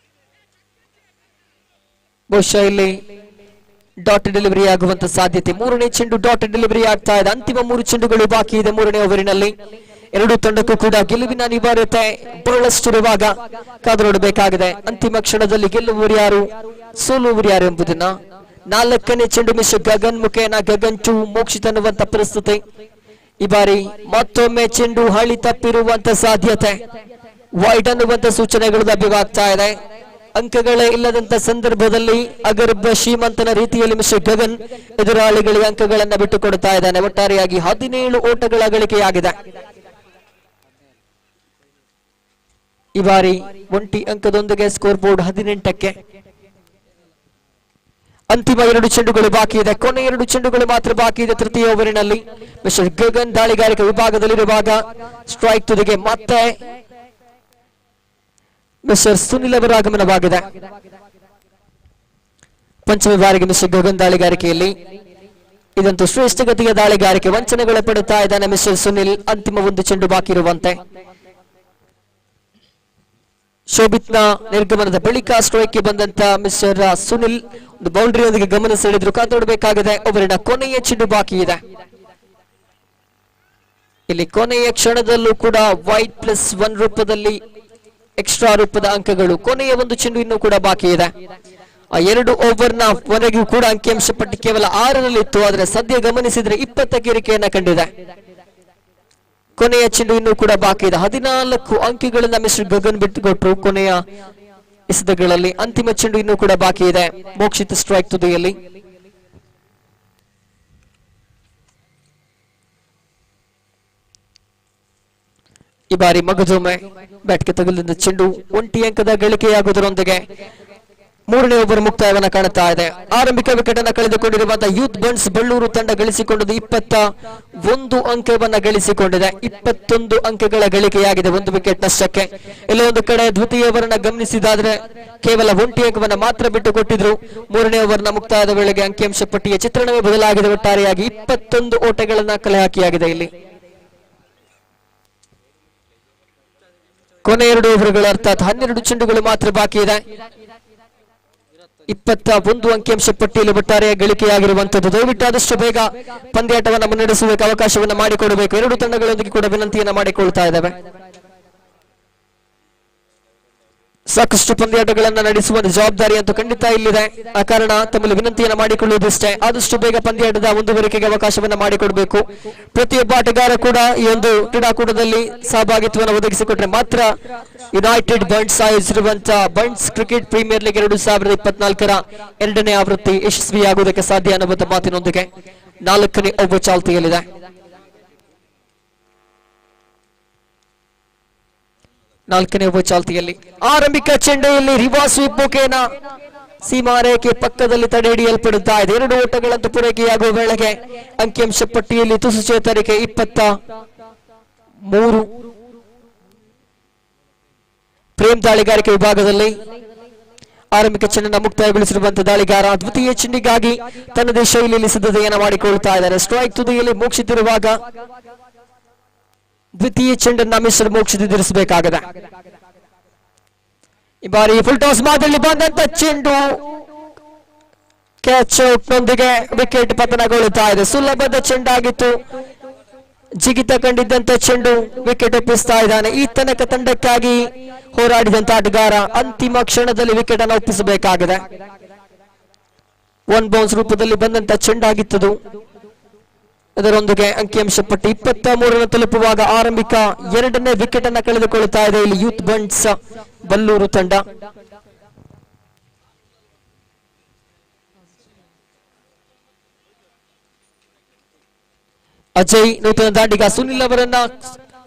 Speaker 2: ಬಹುಶಃ ಇಲ್ಲಿ ಡಾಟ್ ಡೆಲಿವರಿ ಆಗುವಂತ ಸಾಧ್ಯತೆ. 3ನೇ ಚೆಂಡು ಡಾಟ್ ಡೆಲಿವರಿ ಆಗ್ತಾ ಇದೆ. ಅಂತಿಮ 3 ಚೆಂಡುಗಳು ಬಾಕಿ ಇದೆ 3ನೇ ಓವರಿನಲ್ಲಿ. 2 ತಂಡಕ್ಕೂ ಕೂಡ ಗೆಲುವಿನ ಅನಿವಾರ್ಯತೆ ಬಹಳಷ್ಟಿರುವಾಗ ಕಾದು ನೋಡಬೇಕಾಗಿದೆ. ಅಂತಿಮ ಕ್ಷಣದಲ್ಲಿ ಗೆಲ್ಲುವವರು ಯಾರು, ಸೋಲುವವರು ಯಾರು ಎಂಬುದನ್ನ. 4ನೇ ಚೆಂಡು ಮಿಸ್ಟರ್ ಗಗನ್ ಮುಖೇನ. ಗಗನ್ 2 ಮೋಕ್ಷಿತ್ ಅನ್ನುವಂತ ಪರಿಸ್ಥಿತಿ. ಈ ಬಾರಿ ಮತ್ತೊಮ್ಮೆ ಚೆಂಡು ಹಳಿ ತಪ್ಪಿರುವಂತ ಸಾಧ್ಯತೆ. ವೈಡ್ ಅನ್ನುವಂತ ಸೂಚನೆಗಳು ಲಭ್ಯವಾಗ್ತಾ ಇದೆ. ಅಂಕಗಳೇ ಇಲ್ಲದಂತ ಸಂದರ್ಭದಲ್ಲಿ ಅಗರ್ಭ ಶ್ರೀಮಂತನ ರೀತಿಯಲ್ಲಿ ಮಿಸ್ಟರ್ ಗಗನ್ ಎದುರಾಳಿಗಳಿಗೆ ಅಂಕಗಳನ್ನ ಬಿಟ್ಟುಕೊಡ್ತಾ ಇದ್ದಾನೆ. ಒಟ್ಟಾರೆಯಾಗಿ 17 ಓಟಗಳ ಗಳಿಕೆಯಾಗಿದೆ. ಈ ಬಾರಿ 1 ಅಂಕದೊಂದಿಗೆ ಸ್ಕೋರ್ ಬೋರ್ಡ್ 18ಕ್ಕೆ. ಅಂತಿಮ 2 ಚೆಂಡುಗಳು ಬಾಕಿ ಇದೆ. ಕೊನೆ 2 ಚೆಂಡುಗಳು ಮಾತ್ರ ಬಾಕಿ ಇದೆ ತೃತೀಯ ಓವರಿನಲ್ಲಿ. ಮಿಸ್ಟರ್ ಗಗನ್ ದಾಳಿಗಾರಿಕೆ ವಿಭಾಗದಲ್ಲಿರುವಾಗ ಸ್ಟ್ರೈಕ್ ತುದಿಗೆ ಮತ್ತೆ ಮಿಸ್ಟರ್ ಸುನಿಲ್ ಅವರ ಆಗಮನವಾಗಿದೆ. ಪಂಚಮಿ ಬಾರಿಗೆ ಮಿಸ್ಟರ್ ಗಗನ್ ದಾಳಿಗಾರಿಕೆಯಲ್ಲಿ. ಇದಂತೂ ಶ್ರೇಷ್ಠ ಗತಿಯ ದಾಳಿಗಾರಿಕೆ, ವಂಚನೆಗೊಳಪಡುತ್ತಾ ಇದ್ದಾನೆ ಮಿಸ್ಟರ್ ಸುನಿಲ್. ಅಂತಿಮ ಒಂದು ಚೆಂಡು ಬಾಕಿ ಇರುವಂತೆ. ಶೋಭಿತ್ನ ನಿರ್ಗಮನದ ಬಳಿಕ ಸ್ಟ್ರೈಕ್ಗೆ ಬಂದಂತ ಮಿಸ್ಟರ್ ಸುನಿಲ್ ಒಂದು ಬೌಂಡ್ರಿಯೊಂದಿಗೆ ಗಮನ ಸೆಳೆದ್ರು. ಕಾತೊಡಬೇಕಾಗಿದೆ. ಓವರಿನ ಕೊನೆಯ ಚೆಂಡು ಬಾಕಿ ಇದೆ. ಇಲ್ಲಿ ಕೊನೆಯ ಕ್ಷಣದಲ್ಲೂ ಕೂಡ ವೈಟ್ +1 ರೂಪದಲ್ಲಿ ಎಕ್ಸ್ಟ್ರಾ ರೂಪದ ಅಂಕಗಳು. ಕೊನೆಯ ಒಂದು ಚೆಂಡು ಇನ್ನೂ ಕೂಡ ಬಾಕಿ ಇದೆ. ಆ 2 ಓವರ್ನ ವರೆಗೂ ಕೂಡ ಅಂಕಿಅಂಶ ಪಟ್ಟಿ ಕೇವಲ 6ರಲ್ಲಿತ್ತು. ಆದರೆ ಸದ್ಯ ಗಮನಿಸಿದ್ರೆ 20ಕ್ಕೆ ಏರಿಕೆಯನ್ನ ಕಂಡಿದೆ. ಕೊನೆಯ ಚೆಂಡು ಇನ್ನೂ ಕೂಡ ಬಾಕಿ ಇದೆ. 14 ಅಂಕಿಗಳನ್ನ ಮಿಸ್ಟರ್ ಗಗನ್ ಬಿಟ್ಟುಕೊಟ್ರು ಕೊನೆಯ ಎಸೆತಗಳಲ್ಲಿ. ಅಂತಿಮ ಚೆಂಡು ಇನ್ನೂ ಕೂಡ ಬಾಕಿ ಇದೆ. ಮೋಕ್ಷಿತ ಸ್ಟ್ರೈಕ್ ತುದಿಯಲ್ಲಿ. ಈ ಬಾರಿ ಮಗದೊಮ್ಮೆ ಬ್ಯಾಟ್ಗೆ ತಗುಲಿದ ಚೆಂಡು 1 ಅಂಕದ ಗಳಿಕೆಯಾಗುವುದರೊಂದಿಗೆ 3ನೇ ಓವರ್ ಮುಕ್ತಾಯವನ್ನು ಕಾಣುತ್ತಾ ಇದೆ. ಆರಂಭಿಕ ವಿಕೆಟ್ ಅನ್ನು ಕಳೆದುಕೊಂಡಿರುವಂತಹ ಯೂತ್ ಬಂಡ್ಸ್ ಬಳ್ಳೂರು ತಂಡ ಗಳಿಸಿಕೊಂಡದ್ದು 21 ಅಂಕವನ್ನು ಗಳಿಸಿಕೊಂಡಿದೆ. 21 ಅಂಕಗಳ ಗಳಿಕೆಯಾಗಿದೆ 1 ವಿಕೆಟ್ ನಷ್ಟಕ್ಕೆ. ಇಲ್ಲೊಂದು ಕಡೆ ದ್ವಿತೀಯ ಓವರ್ ಅನ್ನು ಗಮನಿಸಿದಾದ್ರೆ ಕೇವಲ 1 ಅಂಕವನ್ನು ಮಾತ್ರ ಬಿಟ್ಟುಕೊಟ್ಟಿದ್ರು. 3ನೇ ಓವರ್ನ ಮುಕ್ತಾಯದ ವೇಳೆಗೆ ಅಂಕಿಅಂಶ ಪಟ್ಟಿಯ ಚಿತ್ರಣವೇ ಬದಲಾಗಿದೆ. ಒಟ್ಟಾರೆಯಾಗಿ 21 ಓಟಗಳನ್ನ ಕಲೆ ಹಾಕಿಯಾಗಿದೆ. ಇಲ್ಲಿ ಕೊನೆ 2 ಓವರ್ಗಳು ಅರ್ಥಾತ್ 12 ಚೆಂಡುಗಳು ಮಾತ್ರ ಬಾಕಿ ಇದೆ. 21 ಅಂಕಿಅಂಶ ಪಟ್ಟಿಯಲ್ಲಿ ಒಟ್ಟಾರೆ ಗಳಿಕೆಯಾಗಿರುವಂತದ್ದು. ದಯವಿಟ್ಟು ಆದಷ್ಟು ಬೇಗ ಪಂದ್ಯಾಟವನ್ನು ಮುನ್ನಡೆಸುವುದಕ್ಕೆ ಅವಕಾಶವನ್ನು ಮಾಡಿಕೊಡಬೇಕು. 2 ತಂಡಗಳೊಂದಿಗೆ ಕೂಡ ವಿನಂತಿಯನ್ನ ಮಾಡಿಕೊಳ್ತಾ ಇದ್ದಾವೆ. ಸಾಕಷ್ಟು ಪಂದ್ಯಾಟಗಳನ್ನ ನಡೆಸುವ ಜವಾಬ್ದಾರಿ ಅಂತೂ ಖಂಡಿತ ಇಲ್ಲಿದೆ. ಆ ಕಾರಣ ತಮ್ಮಲ್ಲಿ ವಿನಂತಿಯನ್ನ ಮಾಡಿಕೊಳ್ಳುವುದಷ್ಟೇ, ಆದಷ್ಟು ಬೇಗ ಪಂದ್ಯಾಟದ ಮುಂದುವರಿಕೆಗೆ ಅವಕಾಶವನ್ನ ಮಾಡಿಕೊಡಬೇಕು. ಪ್ರತಿಯೊಬ್ಬ ಆಟಗಾರ ಕೂಡ ಈ ಒಂದು ಕ್ರೀಡಾಕೂಟದಲ್ಲಿ ಸಹಭಾಗಿತ್ವವನ್ನು ಒದಗಿಸಿಕೊಟ್ರೆ ಮಾತ್ರ ಯುನೈಟೆಡ್ ಬಂಡ್ಸ್ ಆಯೋಜಿಸಿರುವಂತಹ ಬಂಡ್ಸ್ ಕ್ರಿಕೆಟ್ ಪ್ರೀಮಿಯರ್ ಲೀಗ್ 2024ರ 2ನೇ ಆವೃತ್ತಿ ಯಶಸ್ವಿಯಾಗುವುದಕ್ಕೆ ಸಾಧ್ಯ ಅನ್ನುವಂಥ ಮಾತಿನೊಂದಿಗೆ 4ನೇ ಓವರ್ ಚಾಲ್ತಿಯಲ್ಲಿದೆ. ನಾಲ್ಕನೇ ಓವರ್ ಚಾಲ್ತಿಯಲ್ಲಿ ಆರಂಭಿಕ ಚೆಂಡೆಯಲ್ಲಿ ರಿವರ್ಸ್ ಸ್ವೀಪ್ ಮುಖೇನ ಸೀಮಾರೇಖೆ ಪಕ್ಕದಲ್ಲಿ ತಡೆ ಹಿಡಿಯಲ್ಪಡುತ್ತಾ ಇದೆ. 2 ಓಟಗಳಂತೂ ಪೂರೈಕೆಯಾಗುವ ವೇಳೆಗೆ ಅಂಕಿಅಂಶ ಪಟ್ಟಿಯಲ್ಲಿ ತುಸು ಚೇತರಿಕೆ 23. ಪ್ರೇಮ್ ದಾಳಿಗಾರಿಕೆ ವಿಭಾಗದಲ್ಲಿ ಆರಂಭಿಕ ಚೆಂಡನ್ನು ಮುಕ್ತಾಯಗೊಳಿಸಿರುವಂತಹ ದಾಳಿಗಾರ ದ್ವಿತೀಯ ಚೆಂಡಿಗಾಗಿ ತನ್ನದೇ ಶೈಲಿಯಲ್ಲಿ ಸಿದ್ಧತೆಯನ್ನು ಮಾಡಿಕೊಳ್ತಾ ಇದ್ದಾರೆ. ಸ್ಟ್ರೈಕ್ ತುದಿಯಲ್ಲಿ ಮೋಕ್ಷಿತಿರುವಾಗ ದ್ವಿತೀಯ ಚೆಂಡನ್ನ ಮಿಸ್ಟರ್ ಮೋಕ್ಷಿತ್ ಎದುರಿಸಬೇಕಾಗಿದೆ. ಈ ಬಾರಿ ಫುಲ್ ಟಾಸ್ ಮಾದರಿ ಬಂದಂತ ಚೆಂಡು ಕ್ಯಾಚ್ ಔಟ್ ನೊಂದಿಗೆ ವಿಕೆಟ್ ಪತನಗೊಳ್ಳುತ್ತಾ ಇದೆ. ಸುಲಭದ ಚೆಂಡಾಗಿತ್ತು. ಜಿಗಿತ ಕಂಡಿದ್ದಂತ ಚೆಂಡು ವಿಕೆಟ್ ಒಪ್ಪಿಸ್ತಾ ಇದ್ದಾನೆ. ಈ ತನಕ ತಂಡಕ್ಕಾಗಿ ಹೋರಾಡಿದಂತ ಆಟಗಾರ ಅಂತಿಮ ಕ್ಷಣದಲ್ಲಿ ವಿಕೆಟ್ ಅನ್ನು ಒಪ್ಪಿಸಬೇಕಾಗಿದೆ. 1 ಬೌನ್ಸ್ ರೂಪದಲ್ಲಿ ಬಂದಂತ ಚೆಂಡಾಗಿತ್ತು. ಇದರೊಂದಿಗೆ ಅಂಕಿಅಂಶ ಪಟ್ಟಿ 23 ತಲುಪುವಾಗ ಆರಂಭಿಕ 2ನೇ ವಿಕೆಟ್ ಅನ್ನು ಕಳೆದುಕೊಳ್ಳುತ್ತಾ ಇದೆ ಇಲ್ಲಿ ಯೂತ್ ಬಂಡ್ಸ್ ಬಲ್ಲೂರು ತಂಡ. ಅಜಯ್ ನೂತನ ದಾಂಡಿಗ ಸುನಿಲ್ ಅವರನ್ನ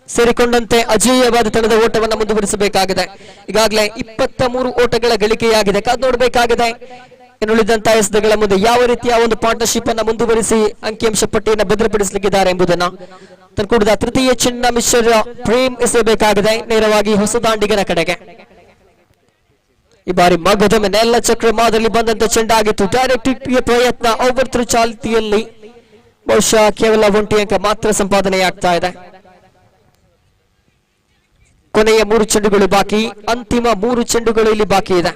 Speaker 2: ಸೇರಿಕೊಂಡಂತೆ ಅಜೇಯವಾದ ತಂಡದ ಓಟವನ್ನು ಮುಂದುವರಿಸಬೇಕಾಗಿದೆ. ಈಗಾಗಲೇ 23 ಓಟಗಳ ಗಳಿಕೆಯಾಗಿದೆ. ಕಾದು ನೋಡಬೇಕಾಗಿದೆ ಇನ್ನುಳಿದಂತಹ ಎಸೆತಗಳ ಮುಂದೆ ಯಾವ ರೀತಿಯ ಒಂದು ಪಾರ್ಟ್ನರ್ಶಿಪ್ ಅನ್ನು ಮುಂದುವರಿಸಿ ಅಂಕಿಅಂಶ ಪಟ್ಟಿಯನ್ನು ಭದ್ರಪಡಿಸಲಿಕ್ಕಿದ್ದಾರೆ ಎಂಬುದನ್ನ ತನ್ಕೂಡಿದ ತೃತೀಯ ಚೆಂಡ ಮಿಸ್ಟರ್ ಪ್ರೇಮ್ ಎಸೆಯಬೇಕಾಗಿದೆ ನೇರವಾಗಿ ಹೊಸ ದಾಂಡಿಗನ ಕಡೆಗೆ. ಈ ಬಾರಿ ಮಗದೊಮ್ಮೆ ನೆಲ್ಲ ಚಕ್ರ ಮಾದರಿ ಬಂದಂತ ಚೆಂಡಾಗಿತ್ತು. ಡೈರೆಕ್ಟ್ ಪ್ರಯತ್ನ ಓವರ್ ಥ್ರೂ ಚಾಲ್ತಿಯಲ್ಲಿ ಬಹುಶಃ ಕೇವಲ 1 ಅಂಕ ಮಾತ್ರ ಸಂಪಾದನೆಯಾಗ್ತಾ ಇದೆ. ಕೊನೆಯ 3 ಚೆಂಡುಗಳು ಬಾಕಿ. ಅಂತಿಮ 3 ಚೆಂಡುಗಳು ಇಲ್ಲಿ ಬಾಕಿ ಇದೆ.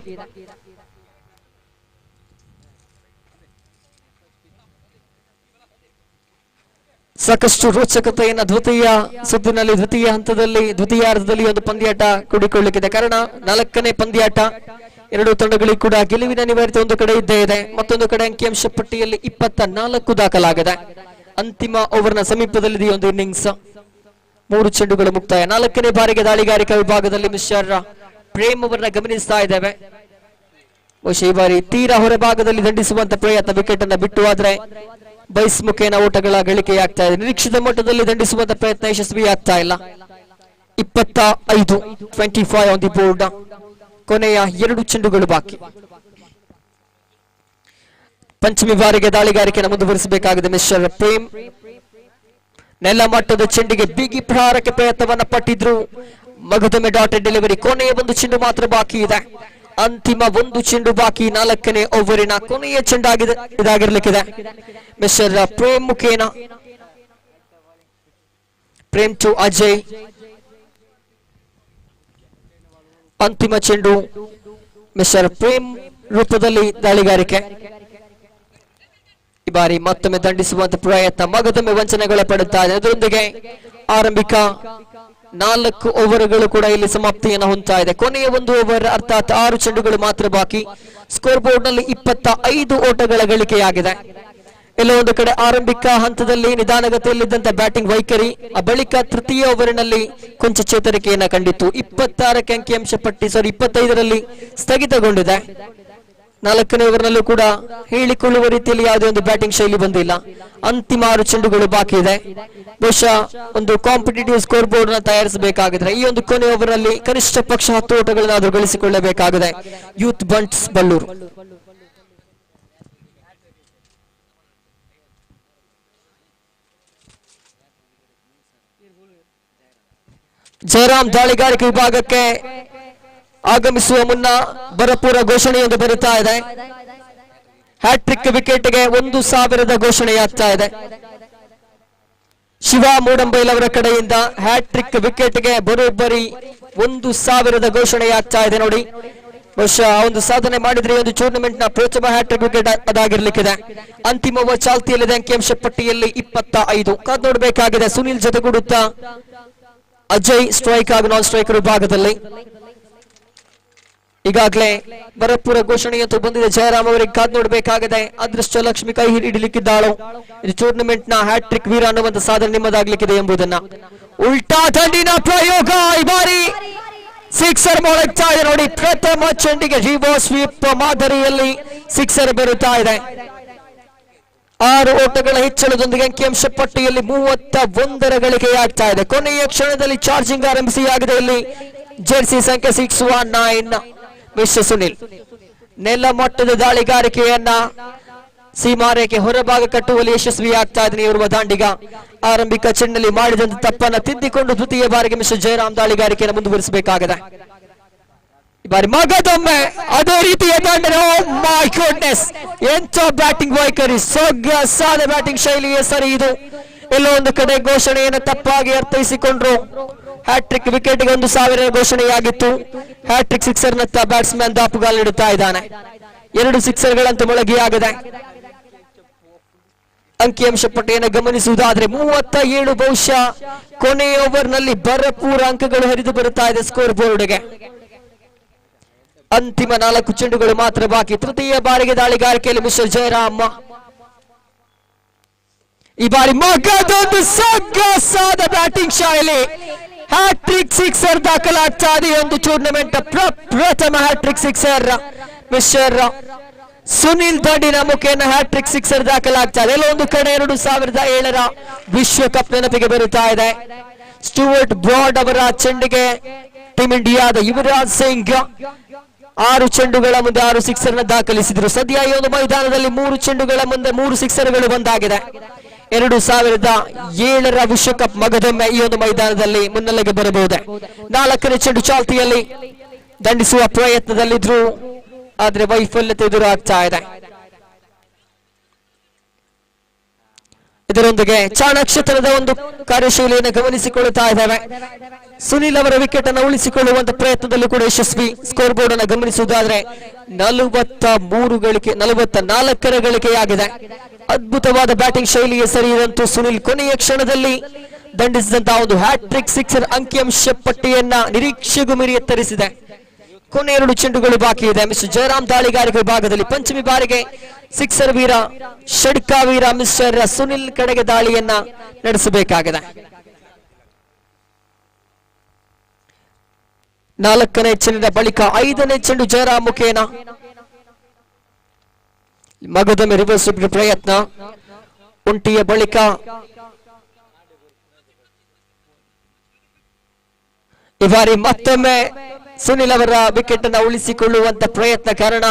Speaker 2: ಸಾಕಷ್ಟು ರೋಚಕತೆಯನ್ನ ದ್ವಿತೀಯ ಸುತ್ತಿನಲ್ಲಿ ದ್ವಿತೀಯ ಹಂತದಲ್ಲಿ ದ್ವಿತೀಯಾರ್ಧದಲ್ಲಿ ಒಂದು ಪಂದ್ಯಾಟ ಕೂಡಿಕೊಳ್ಳಲಿಕ್ಕಿದೆ. ಕಾರಣ 4ನೇ ಪಂದ್ಯಾಟ. 2 ತಂಡಗಳಿಗೂ ಕೂಡ ಗೆಲುವಿನ ಅನಿವಾರ್ಯತೆ ಒಂದು ಕಡೆ ಇದ್ದೇ ಇದೆ. ಮತ್ತೊಂದು ಕಡೆ ಅಂಕಿಅಂಶ ಪಟ್ಟಿಯಲ್ಲಿ 24 ದಾಖಲಾಗಿದೆ. ಅಂತಿಮ ಓವರ್ನ ಸಮೀಪದಲ್ಲಿ ಒಂದು ಇನ್ನಿಂಗ್ಸ್. 3 ಚೆಂಡುಗಳು ಮುಕ್ತಾಯ. 4ನೇ ಬಾರಿಗೆ ದಾಳಿಗಾರಿಕಾ ವಿಭಾಗದಲ್ಲಿ ಮಿಸ್ಟರ್ ಪ್ರೇಮ್ ಅವರನ್ನ ಗಮನಿಸ್ತಾ ಇದ್ದೇವೆ. ಬಹುಶಃ ಈ ಬಾರಿ ತೀರಾ ಹೊರಭಾಗದಲ್ಲಿ ದಂಡಿಸುವಂತ ಪ್ರಯತ್ನ ವಿಕೆಟ್ ಅನ್ನ ಬಿಟ್ಟು ಆದ್ರೆ ಬೈಸ್ ಮುಖೇನ ಓಟಗಳ ಗಳಿಕೆಯಾಗ್ತಾ ಇದೆ. ನಿರೀಕ್ಷಿತ ಮಟ್ಟದಲ್ಲಿ ದಂಡಿಸುವಂತ ಪ್ರಯತ್ನ ಯಶಸ್ವಿಯಾಗ್ತಾ ಇಲ್ಲ. 25 ಆನ್ ದಿ ಬೋರ್ಡ್. ಕೊನೆಯ 2 ಚೆಂಡುಗಳು ಬಾಕಿ. ಪಂಚಮಿ ಬಾರಿಗೆ ದಾಳಿಗಾರಿಕೆಯನ್ನು ಮುಂದುವರಿಸಬೇಕಾಗಿದೆ ಮಿಸ್ಟರ್ ಪ್ರೇಮ್. ನೆಲ ಮಟ್ಟದ ಚೆಂಡಿಗೆ ಬಿಗಿ ಪ್ರಹಾರಕ್ಕೆ ಪ್ರಯತ್ನವನ್ನ ಪಟ್ಟಿದ್ರು. ಮಗದೊಮ್ಮೆ ಡಾಟೆಡ್ ಡೆಲಿವರಿ. ಕೊನೆಯ 1 ಚೆಂಡು ಮಾತ್ರ ಬಾಕಿ ಇದೆ. ಅಂತಿಮ ಒಂದು ಚೆಂಡು ಬಾಕಿ 4ನೇ ಓವರಿನ ಕೊನೆಯ ಚೆಂಡಾಗಿದೆ ಇದಾಗಿರ್ಲಿಕ್ಕಿದೆ. ಮಿಸ್ಟರ್ ಪ್ರೇಮ್ ಮುಖೇನ ಪ್ರೇಮ್ ಟು ಅಜಯ್. ಅಂತಿಮ ಚೆಂಡು ಮಿಸ್ಟರ್ ಪ್ರೇಮ್ ರೂಪದಲ್ಲಿ ದಾಳಿಗಾರಿಕೆ. ಈ ಬಾರಿ ಮತ್ತೊಮ್ಮೆ ದಂಡಿಸುವಂತ ಪ್ರಯತ್ನ, ಮಗದೊಮ್ಮೆ ವಂಚನೆಗೊಳಪಡುತ್ತಾ ಇದೆ. ಅದರೊಂದಿಗೆ ಆರಂಭಿಕ 4 ಓವರ್ಗಳು ಕೂಡ ಇಲ್ಲಿ ಸಮಾಪ್ತಿಯನ್ನು ಹೊಂದ್ತಾ ಇದೆ. ಕೊನೆಯ ಒಂದು ಓವರ್ ಅರ್ಥಾತ್ 6 ಚೆಂಡುಗಳು ಮಾತ್ರ ಬಾಕಿ. ಸ್ಕೋರ್ ಬೋರ್ಡ್ ನಲ್ಲಿ 25 ಓಟಗಳ ಗಳಿಕೆಯಾಗಿದೆ. ಎಲ್ಲ ಒಂದು ಕಡೆ ಆರಂಭಿಕ ಹಂತದಲ್ಲಿ ನಿಧಾನಗತಿಯಲ್ಲಿದ್ದಂತ ಬ್ಯಾಟಿಂಗ್ ವೈಖರಿ ಆ ಬಳಿಕ ತೃತೀಯ ಓವರಿನಲ್ಲಿ ಕೊಂಚ ಚೇತರಿಕೆಯನ್ನ ಕಂಡಿತ್ತು. 26ಕ್ಕೆ ಅಂಕಿಅಂಶ ಪಟ್ಟಿ 25ರಲ್ಲಿ ಸ್ಥಗಿತಗೊಂಡಿದೆ. 4ನೇ ಓವರ್ನಲ್ಲೂ ಕೂಡ ಹೇಳಿಕೊಳ್ಳುವ ರೀತಿಯಲ್ಲಿ ಯಾವುದೇ ಒಂದು ಬ್ಯಾಟಿಂಗ್ ಶೈಲಿ ಬಂದಿಲ್ಲ. ಅಂತಿಮ 6 ಚೆಂಡುಗಳು ಬಾಕಿ ಇದೆ. ಬಹುಶಃ ಒಂದು ಕಾಂಪಿಟೇಟಿವ್ ಸ್ಕೋರ್ ಬೋರ್ಡ್ ನ ತಯಾರಿಸಬೇಕಾಗಿದ್ರೆ ಈ ಒಂದು ಕೊನೆ ಓವರ್ ನಲ್ಲಿ ಕನಿಷ್ಠ ಪಕ್ಷ 10 ಓಟಗಳನ್ನಾದರೂ ಗಳಿಸಿಕೊಳ್ಳಬೇಕಾಗಿದೆ ಯೂತ್ ಬಂಟ್ಸ್ ಬಲ್ಲೂರು. ಜಯರಾಮ್ ದಾಳಿಗಾರಿಕೆ ವಿಭಾಗಕ್ಕೆ ಆಗಮಿಸುವ ಮುನ್ನ ಭರಪೂರ ಘೋಷಣೆಯೊಂದು ಬರುತ್ತಾ ಇದೆ. ಹ್ಯಾಟ್ರಿಕ್ ವಿಕೆಟ್ಗೆ 1000 ಘೋಷಣೆಯಾಗ್ತಾ ಇದೆ. ಶಿವ ಮೂಡಂಬೈಲ್ ಅವರ ಕಡೆಯಿಂದ ಹ್ಯಾಟ್ರಿಕ್ ವಿಕೆಟ್ಗೆ ಬರೋಬ್ಬರಿ 1000 ಘೋಷಣೆಯಾಗ್ತಾ ಇದೆ. ನೋಡಿ, ಬಹುಶಃ ಒಂದು ಸಾಧನೆ ಮಾಡಿದ್ರೆ ಒಂದು ಟೂರ್ನಮೆಂಟ್ ನ ಪ್ರಥಮ ಹ್ಯಾಟ್ರಿಕ್ ವಿಕೆಟ್ ಅದಾಗಿರ್ಲಿಕ್ಕಿದೆ. ಅಂತಿಮ ಓವರ್ ಚಾಲ್ತಿಯಲ್ಲಿದೆ. ಅಂಕಿಅಂಶ ಪಟ್ಟಿಯಲ್ಲಿ 25. ಕಾದ್ ನೋಡಬೇಕಾಗಿದೆ. ಸುನಿಲ್ ಜೊತೆಗೂಡುತ್ತಾ ಅಜಯ್ ಸ್ಟ್ರೈಕ್ ಹಾಗೂ ನಾನ್ ಸ್ಟ್ರೈಕರ್ ವಿಭಾಗದಲ್ಲಿ. ಈಗಾಗಲೇ ಭರಪೂರ ಘೋಷಣೆಯಂತೂ ಬಂದಿದೆ. ಜಯರಾಮ್ ಅವರಿಗೆ ಕಾದ್ ನೋಡಬೇಕಾಗಿದೆ. ಅದೃಷ್ಟ ಲಕ್ಷ್ಮಿ ಕೈ ಹಿಡಿಲಿಕ್ಕಿದ್ದಾಳು. ಇದು ಟೂರ್ನಮೆಂಟ್ ನ ಹ್ಯಾಟ್ರಿಕ್ ವೀರ ಅನ್ನುವಂತ ಸಾಧನೆ ನಿಮ್ಮದಾಗ್ಲಿಕ್ಕಿದೆ ಎಂಬುದನ್ನ. ಉಲ್ಟಾ ದಂಡಿನ ಪ್ರಯೋಗ, ಈ ಬಾರಿ ಸಿಕ್ಸರ್ ಮೊಳಗ್ತಾ ಇದೆ. ನೋಡಿ, ಪ್ರಥಮ ಚೆಂಡಿಗೆ ರಿವರ್ಸ್ ಸ್ವೀಪ್ ಮಾದರಿಯಲ್ಲಿ ಸಿಕ್ಸರ್ ಬರುತ್ತಾ ಇದೆ. 6 ಓಟಗಳ ಹೆಚ್ಚಳದೊಂದಿಗೆ ಅಂಕಿಅಂಶ ಪಟ್ಟಿಯಲ್ಲಿ 31 ಗಳಿಕೆಯಾಗ್ತಾ ಇದೆ. ಕೊನೆಯ ಕ್ಷಣದಲ್ಲಿ ಚಾರ್ಜಿಂಗ್ ಆರಂಭಿಸಿ ಆಗಿದೆ ಇಲ್ಲಿ ಜೆರ್ಸಿ ಸಂಖ್ಯೆ 619 ಮಿಸ್ಟರ್ ಸುನಿಲ್. ನೆಲ ಮಟ್ಟದ ದಾಳಿಗಾರಿಕೆಯನ್ನ ಸೀಮಾರೇಖೆ ಹೊರಭಾಗ ಕಟ್ಟುವಲ್ಲಿ ಯಶಸ್ವಿಯಾಗ್ತಾ ಇದ್ದಾನೆ ಇವರು ದಾಂಡಿಗ. ಆರಂಭಿಕ ಚೆಂಡಲ್ಲಿ ಮಾಡಿದಂತ ತಪ್ಪನ್ನ ತಿದ್ದಿಕೊಂಡು ದ್ವಿತೀಯ ಬಾರಿಗೆ ಮಿಸ್ಟರ್ ಜಯರಾಮ್ ದಾಳಿಗಾರಿಕೆಯನ್ನು ಮುಂದುವರಿಸಬೇಕಾಗಿದೆ. ಈ ಬಾರಿ ಮಗದೊಮ್ಮೆ ಅದೇ ರೀತಿಯ ದಂಡನೆ. ಮೈ ಗುಡ್ನೆಸ್, ಎಂಥ ಬ್ಯಾಟಿಂಗ್ ವೈಖರಿ, ಸೊಗಸಾದ ಬ್ಯಾಟಿಂಗ್ ಶೈಲಿಯೇ ಸರಿ ಇದು. ಎಲ್ಲೋ ಒಂದು ಕಡೆ ಘೋಷಣೆಯನ್ನು ತಪ್ಪಾಗಿ ಅರ್ಥೈಸಿಕೊಂಡ್ರು. ಹ್ಯಾಟ್ರಿಕ್ ವಿಕೆಟ್ಗೆ 1000 ಘೋಷಣೆಯಾಗಿತ್ತು. ಹ್ಯಾಟ್ರಿಕ್ ಸಿಕ್ಸರ್ ನತ್ತ ಬ್ಯಾಟ್ಸ್ಮನ್ ದಾಪುಗಾಲಿಡುತ್ತಾ ಇದ್ದಾನೆ. 2 ಸಿಕ್ಸರ್ಗಳಂತೂ ಮೊಳಗಿಯಾಗಿದೆ. ಅಂಕಿಅಂಶ ಪಟ್ಟಿಯನ್ನು ಗಮನಿಸುವುದಾದ್ರೆ 37. ಬಹುಶಃ ಕೊನೆಯ ಓವರ್ ನಲ್ಲಿ ಭರಪೂರ ಅಂಕಗಳು ಹರಿದು ಬರುತ್ತಾ ಇದೆ ಸ್ಕೋರ್ ಬೋರ್ಡ್ಗೆ. ಅಂತಿಮ 4 ಚೆಂಡುಗಳು ಮಾತ್ರ ಬಾಕಿ. ತೃತೀಯ ಬಾರಿಗೆ ದಾಳಿಗಾರಿಕೆಯಲ್ಲಿ ಮಿಸ್ಟರ್ ಜಯರಾಮ್. ಈ ಬಾರಿ ಮಗದೊಂದು ಸೊಗಸಾದ ಬ್ಯಾಟಿಂಗ್ ಶೈಲಿ. ಹ್ಯಾಟ್ರಿಕ್ ಸಿಕ್ಸರ್ ದಾಖಲಾಗ್ತಾ ಇದೆ. ಒಂದು ಟೂರ್ನಮೆಂಟ್ ಪ್ರಥಮ ಹ್ಯಾಟ್ರಿಕ್ ಸಿಕ್ಸರ್ ಮಿಸ್ಟರ್ ಸುನಿಲ್ ದಂಡಿನ ಮುಖೇನ ಹ್ಯಾಟ್ರಿಕ್ ಸಿಕ್ಸರ್ ದಾಖಲಾಗ್ತಾ ಇದೆ. ಒಂದು ಕಡೆ 2007 ವಿಶ್ವಕಪ್ ನೆನಪಿಗೆ ಬರುತ್ತಾ ಇದೆ. ಸ್ಟುವರ್ಟ್ ಬ್ರಾಡ್ ಅವರ ಚೆಂಡಿಗೆ ಟೀಮ್ ಇಂಡಿಯಾದ ಯುವರಾಜ್ ಸಿಂಗ್ 6 ಚೆಂಡುಗಳ ಮುಂದೆ 6 ಸಿಕ್ಸರ್ ನ ದಾಖಲಿಸಿದ್ರು. ಸದ್ಯ ಈ ಒಂದು ಮೈದಾನದಲ್ಲಿ 3 ಚೆಂಡುಗಳ ಮುಂದೆ 3 ಸಿಕ್ಸರ್ಗಳು ಬಂದಾಗಿದೆ. 2007 ವಿಶ್ವಕಪ್ ಮಗದೊಮ್ಮೆ ಈ ಒಂದು ಮೈದಾನದಲ್ಲಿ ಮುನ್ನೆಲೆಗೆ ಬರಬಹುದೇ. 4ನೇ ಚೆಂಡು ಚಾಲ್ತಿಯಲ್ಲಿ ದಂಡಿಸುವ ಪ್ರಯತ್ನದಲ್ಲಿದ್ರು, ಆದ್ರೆ ವೈಫಲ್ಯತೆ ಎದುರಾಗ್ತಾ ಇದೆ. ಇದರೊಂದಿಗೆ ಚಾಣಕ್ಷತನದ ಒಂದು ಕಾರ್ಯಶೈಲಿಯನ್ನು ಗಮನಿಸಿಕೊಳ್ಳುತ್ತಾ ಇದ್ದೇವೆ. ಸುನಿಲ್ ಅವರ ವಿಕೆಟ್ ಅನ್ನು ಉಳಿಸಿಕೊಳ್ಳುವಂತ ಪ್ರಯತ್ನದಲ್ಲೂ ಕೂಡ ಯಶಸ್ವಿ. ಸ್ಕೋರ್ ಬೋರ್ಡ್ ಅನ್ನು ಗಮನಿಸುವುದಾದ್ರೆ 44 ಗಳಿಕೆಯಾಗಿದೆ. ಅದ್ಭುತವಾದ ಬ್ಯಾಟಿಂಗ್ ಶೈಲಿಗೆ ಸರಿಯಿದಂತೂ ಸುನಿಲ್ ಕೊನೆಯ ಕ್ಷಣದಲ್ಲಿ ದಂಡಿಸಿದಂತಹ ಒಂದು ಹ್ಯಾಟ್ರಿಕ್ ಸಿಕ್ಸರ್ ಅಂಕಿಅಂಶ ಪಟ್ಟಿಯನ್ನ ನಿರೀಕ್ಷೆಗೂ ಮೀರಿ ಎತ್ತರಿಸಿದೆ. ಕೊನೆ 2 ಚೆಂಡುಗಳು ಬಾಕಿ ಇದೆ. ಮಿಸ್ಟರ್ ಜಯರಾಮ್ ದಾಳಿಗಾರಿಕೆ ವಿಭಾಗದಲ್ಲಿ ಪಂಚಮಿ ಬಾರಿಗೆ ಸಿಕ್ಸರ್ ವೀರ ಷಡ್ಕ ವೀರ ಮಿಸ್ಟರ್ ಸುನಿಲ್ ಕಡೆಗೆ ದಾಳಿಯನ್ನ ನಡೆಸಬೇಕಾಗಿದೆ. 4ನೇ ಚೆಂಡಿನ ಬಳಿಕ 5ನೇ ಚೆಂಡು ಜಯರಾಮ್ ಮುಖೇನ ಮಗದೊಮ್ಮೆ ರಿವರ್ಸ್ ಪ್ರಯತ್ನ. ಒಂಟಿಯ ಬಳಿಕ ಈ ಬಾರಿ ಮತ್ತೊಮ್ಮೆ ಸುನಿಲ್ ಅವರ ವಿಕೆಟ್ ಅನ್ನ ಉಳಿಸಿಕೊಳ್ಳುವಂತ ಪ್ರಯತ್ನ. ಕಾರಣ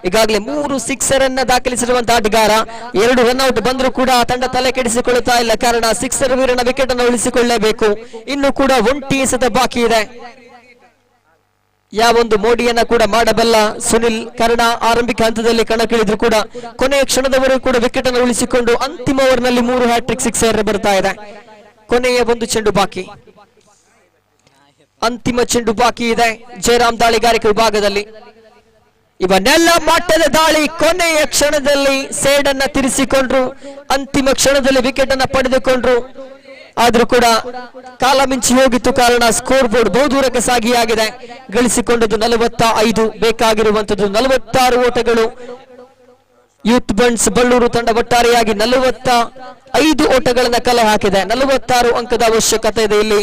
Speaker 2: ಈಗಾಗಲೇ 3 ಸಿಕ್ಸರ್ ಅನ್ನ ದಾಖಲಿಸಿರುವಂತಹ ಆಟಗಾರ. 2 ರನ್ಔಟ್ ಬಂದರೂ ಕೂಡ ತಂಡ ತಲೆ ಕೆಡಿಸಿಕೊಳ್ಳುತ್ತಾ ಇಲ್ಲ. ಕಾರಣ ಸಿಕ್ಸರ್ ವೀರನ ವಿಕೆಟ್ ಅನ್ನು ಉಳಿಸಿಕೊಳ್ಳಲೇಬೇಕು. ಇನ್ನು ಕೂಡ ಒಂಟಿ ಎಸೆತ ಬಾಕಿ ಇದೆ. ಯಾವೊಂದು ಮೋಡಿಯನ್ನ ಕೂಡ ಮಾಡಬಲ್ಲ ಸುನಿಲ್ ಕರ್ಣ ಆರಂಭಿಕ ಹಂತದಲ್ಲಿ ಕಣಕ್ಕಿಳಿದ್ರು ಕೂಡ ಕೊನೆಯ ಕ್ಷಣದವರೆಗೂ ಕೂಡ ವಿಕೆಟ್ ಅನ್ನು ಉಳಿಸಿಕೊಂಡು ಅಂತಿಮ ಓವರ್ನಲ್ಲಿ 3 ಹ್ಯಾಟ್ರಿಕ್ ಸಿಕ್ಸರ್ ಬರ್ತಾ ಇದೆ. ಕೊನೆಯ ಒಂದು ಚೆಂಡು ಬಾಕಿ, ಅಂತಿಮ ಚೆಂಡು ಬಾಕಿ ಇದೆ ಜಯರಾಮ್ ದಾಳಿಗಾರಿಕೆ ವಿಭಾಗದಲ್ಲಿ. ಇವನ್ನೆಲ್ಲ ಮಟ್ಟದ ದಾಳಿ ಕೊನೆಯ ಕ್ಷಣದಲ್ಲಿ ಸೇಡನ್ನ ತಿರಿಸಿಕೊಂಡ್ರು, ಅಂತಿಮ ಕ್ಷಣದಲ್ಲಿ ವಿಕೆಟ್ ಅನ್ನ ಪಡೆದುಕೊಂಡ್ರು. ಆದ್ರೂ ಕೂಡ ಕಾಲ ಮಿಂಚಿ ಹೋಗಿತ್ತು ಕಾರಣ ಸ್ಕೋರ್ ಬೋರ್ಡ್ ಬಹುದೂರಕ್ಕೆ ಸಾಗಿಯಾಗಿದೆ. ಗಳಿಸಿಕೊಂಡದ್ದು 45, ಬೇಕಾಗಿರುವಂತದ್ದು 46 ಓಟಗಳು. ಯೂತ್ ಬಂಡ್ಸ್ ಬಳ್ಳೂರು ತಂಡ ಒಟ್ಟಾರೆಯಾಗಿ 45 ಓಟಗಳನ್ನ ಕಲೆ ಹಾಕಿದೆ. 46 ಅಂಕದ ಅವಶ್ಯಕತೆ ಇದೆ ಇಲ್ಲಿ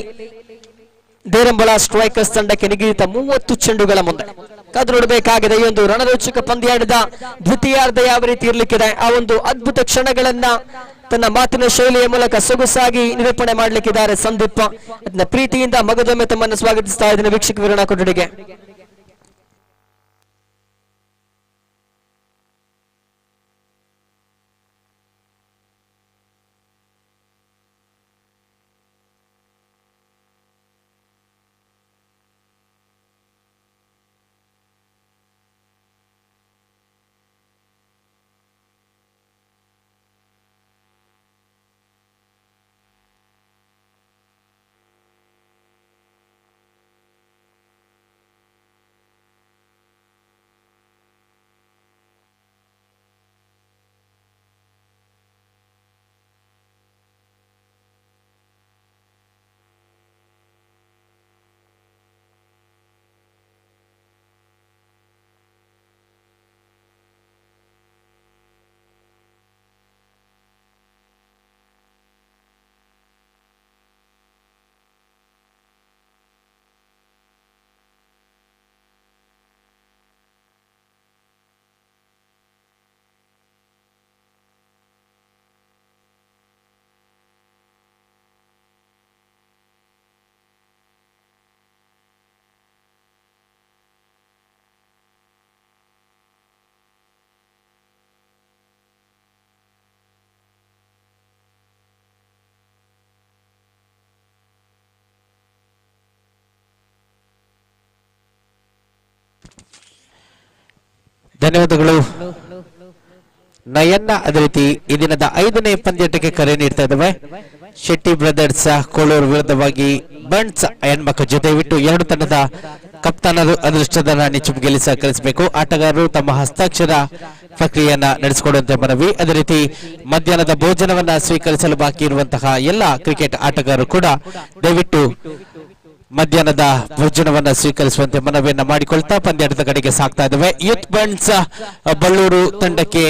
Speaker 2: ದೇರಂಬಳ ಸ್ಟ್ರೈಕರ್ಸ್ ತಂಡಕ್ಕೆ ನಿಗದಿತ 30 ಚೆಂಡುಗಳ ಮುಂದೆ. ಕಾದು ನೋಡಬೇಕಾಗಿದೆ ಈ ಒಂದು ರಣರೋಚಕ ಪಂದ್ಯಾಟದ ದ್ವಿತೀಯಾರ್ಧ ಯಾವ ರೀತಿ ಇರ್ಲಿಕ್ಕಿದೆ. ಆ ಒಂದು ಅದ್ಭುತ ಕ್ಷಣಗಳನ್ನ ತನ್ನ ಮಾತಿನ ಶೈಲಿಯ ಮೂಲಕ ಸೊಗಸಾಗಿ ನಿರೂಪಣೆ ಮಾಡ್ಲಿಕ್ಕಿದ್ದಾರೆ ಸಂದೀಪ್. ಅದನ್ನ ಪ್ರೀತಿಯಿಂದ ಮಗದೊಮ್ಮೆ ತಮ್ಮನ್ನು ಸ್ವಾಗತಿಸ್ತಾ ಇದ್ದೇನೆ ವೀಕ್ಷಕ ವಿವರಣಾ ಕೊಠಡಿಗೆ.
Speaker 1: ಧನ್ಯವಾದಗಳು ನಯನ್ನ. ಅದೇ ರೀತಿ ಈ ದಿನದ 5ನೇ ಪಂದ್ಯಾಟಕ್ಕೆ ಕರೆ ನೀಡ್ತಾ ಇದ್ದಾವೆ ಶೆಟ್ಟಿ ಬ್ರದರ್ಸ್ ಕೋಳೂರು ವಿರುದ್ಧವಾಗಿ ಬಂಡ್ಸ್ ಹೆಣ್ಮಕ್ಳ ಜೊತೆ ಬಿಟ್ಟು 2 ತಂಡದ ಕಪ್ತಾನರು ಅದೃಷ್ಟದ ರಾಣಿ ಚುಮ್ಗೆಲಿ ಸಹಕರಿಸಬೇಕು. ಆಟಗಾರರು ತಮ್ಮ ಹಸ್ತಾಕ್ಷರ ಪ್ರಕ್ರಿಯೆಯನ್ನ ನಡೆಸಿಕೊಡುವಂತೆ ಮನವಿ. ಅದೇ ರೀತಿ ಮಧ್ಯಾಹ್ನದ ಭೋಜನವನ್ನ ಸ್ವೀಕರಿಸಲು ಬಾಕಿ ಇರುವಂತಹ ಎಲ್ಲ ಕ್ರಿಕೆಟ್ ಆಟಗಾರರು ಕೂಡ ದಯವಿಟ್ಟು ಮಧ್ಯಾಹ್ನದ ಭೋಜನವನ್ನ ಸ್ವೀಕರಿಸುವಂತೆ ಮನವಿಯನ್ನ ಮಾಡಿಕೊಳ್ತಾ ಪಂದ್ಯಾಟದ ಕಡೆಗೆ ಸಾಕ್ತಾ ಇದ್ದಾವೆ. ಯೂತ್ ಬಂಡ್ಸ್ ಬಳ್ಳೂರು ತಂಡಕ್ಕೆ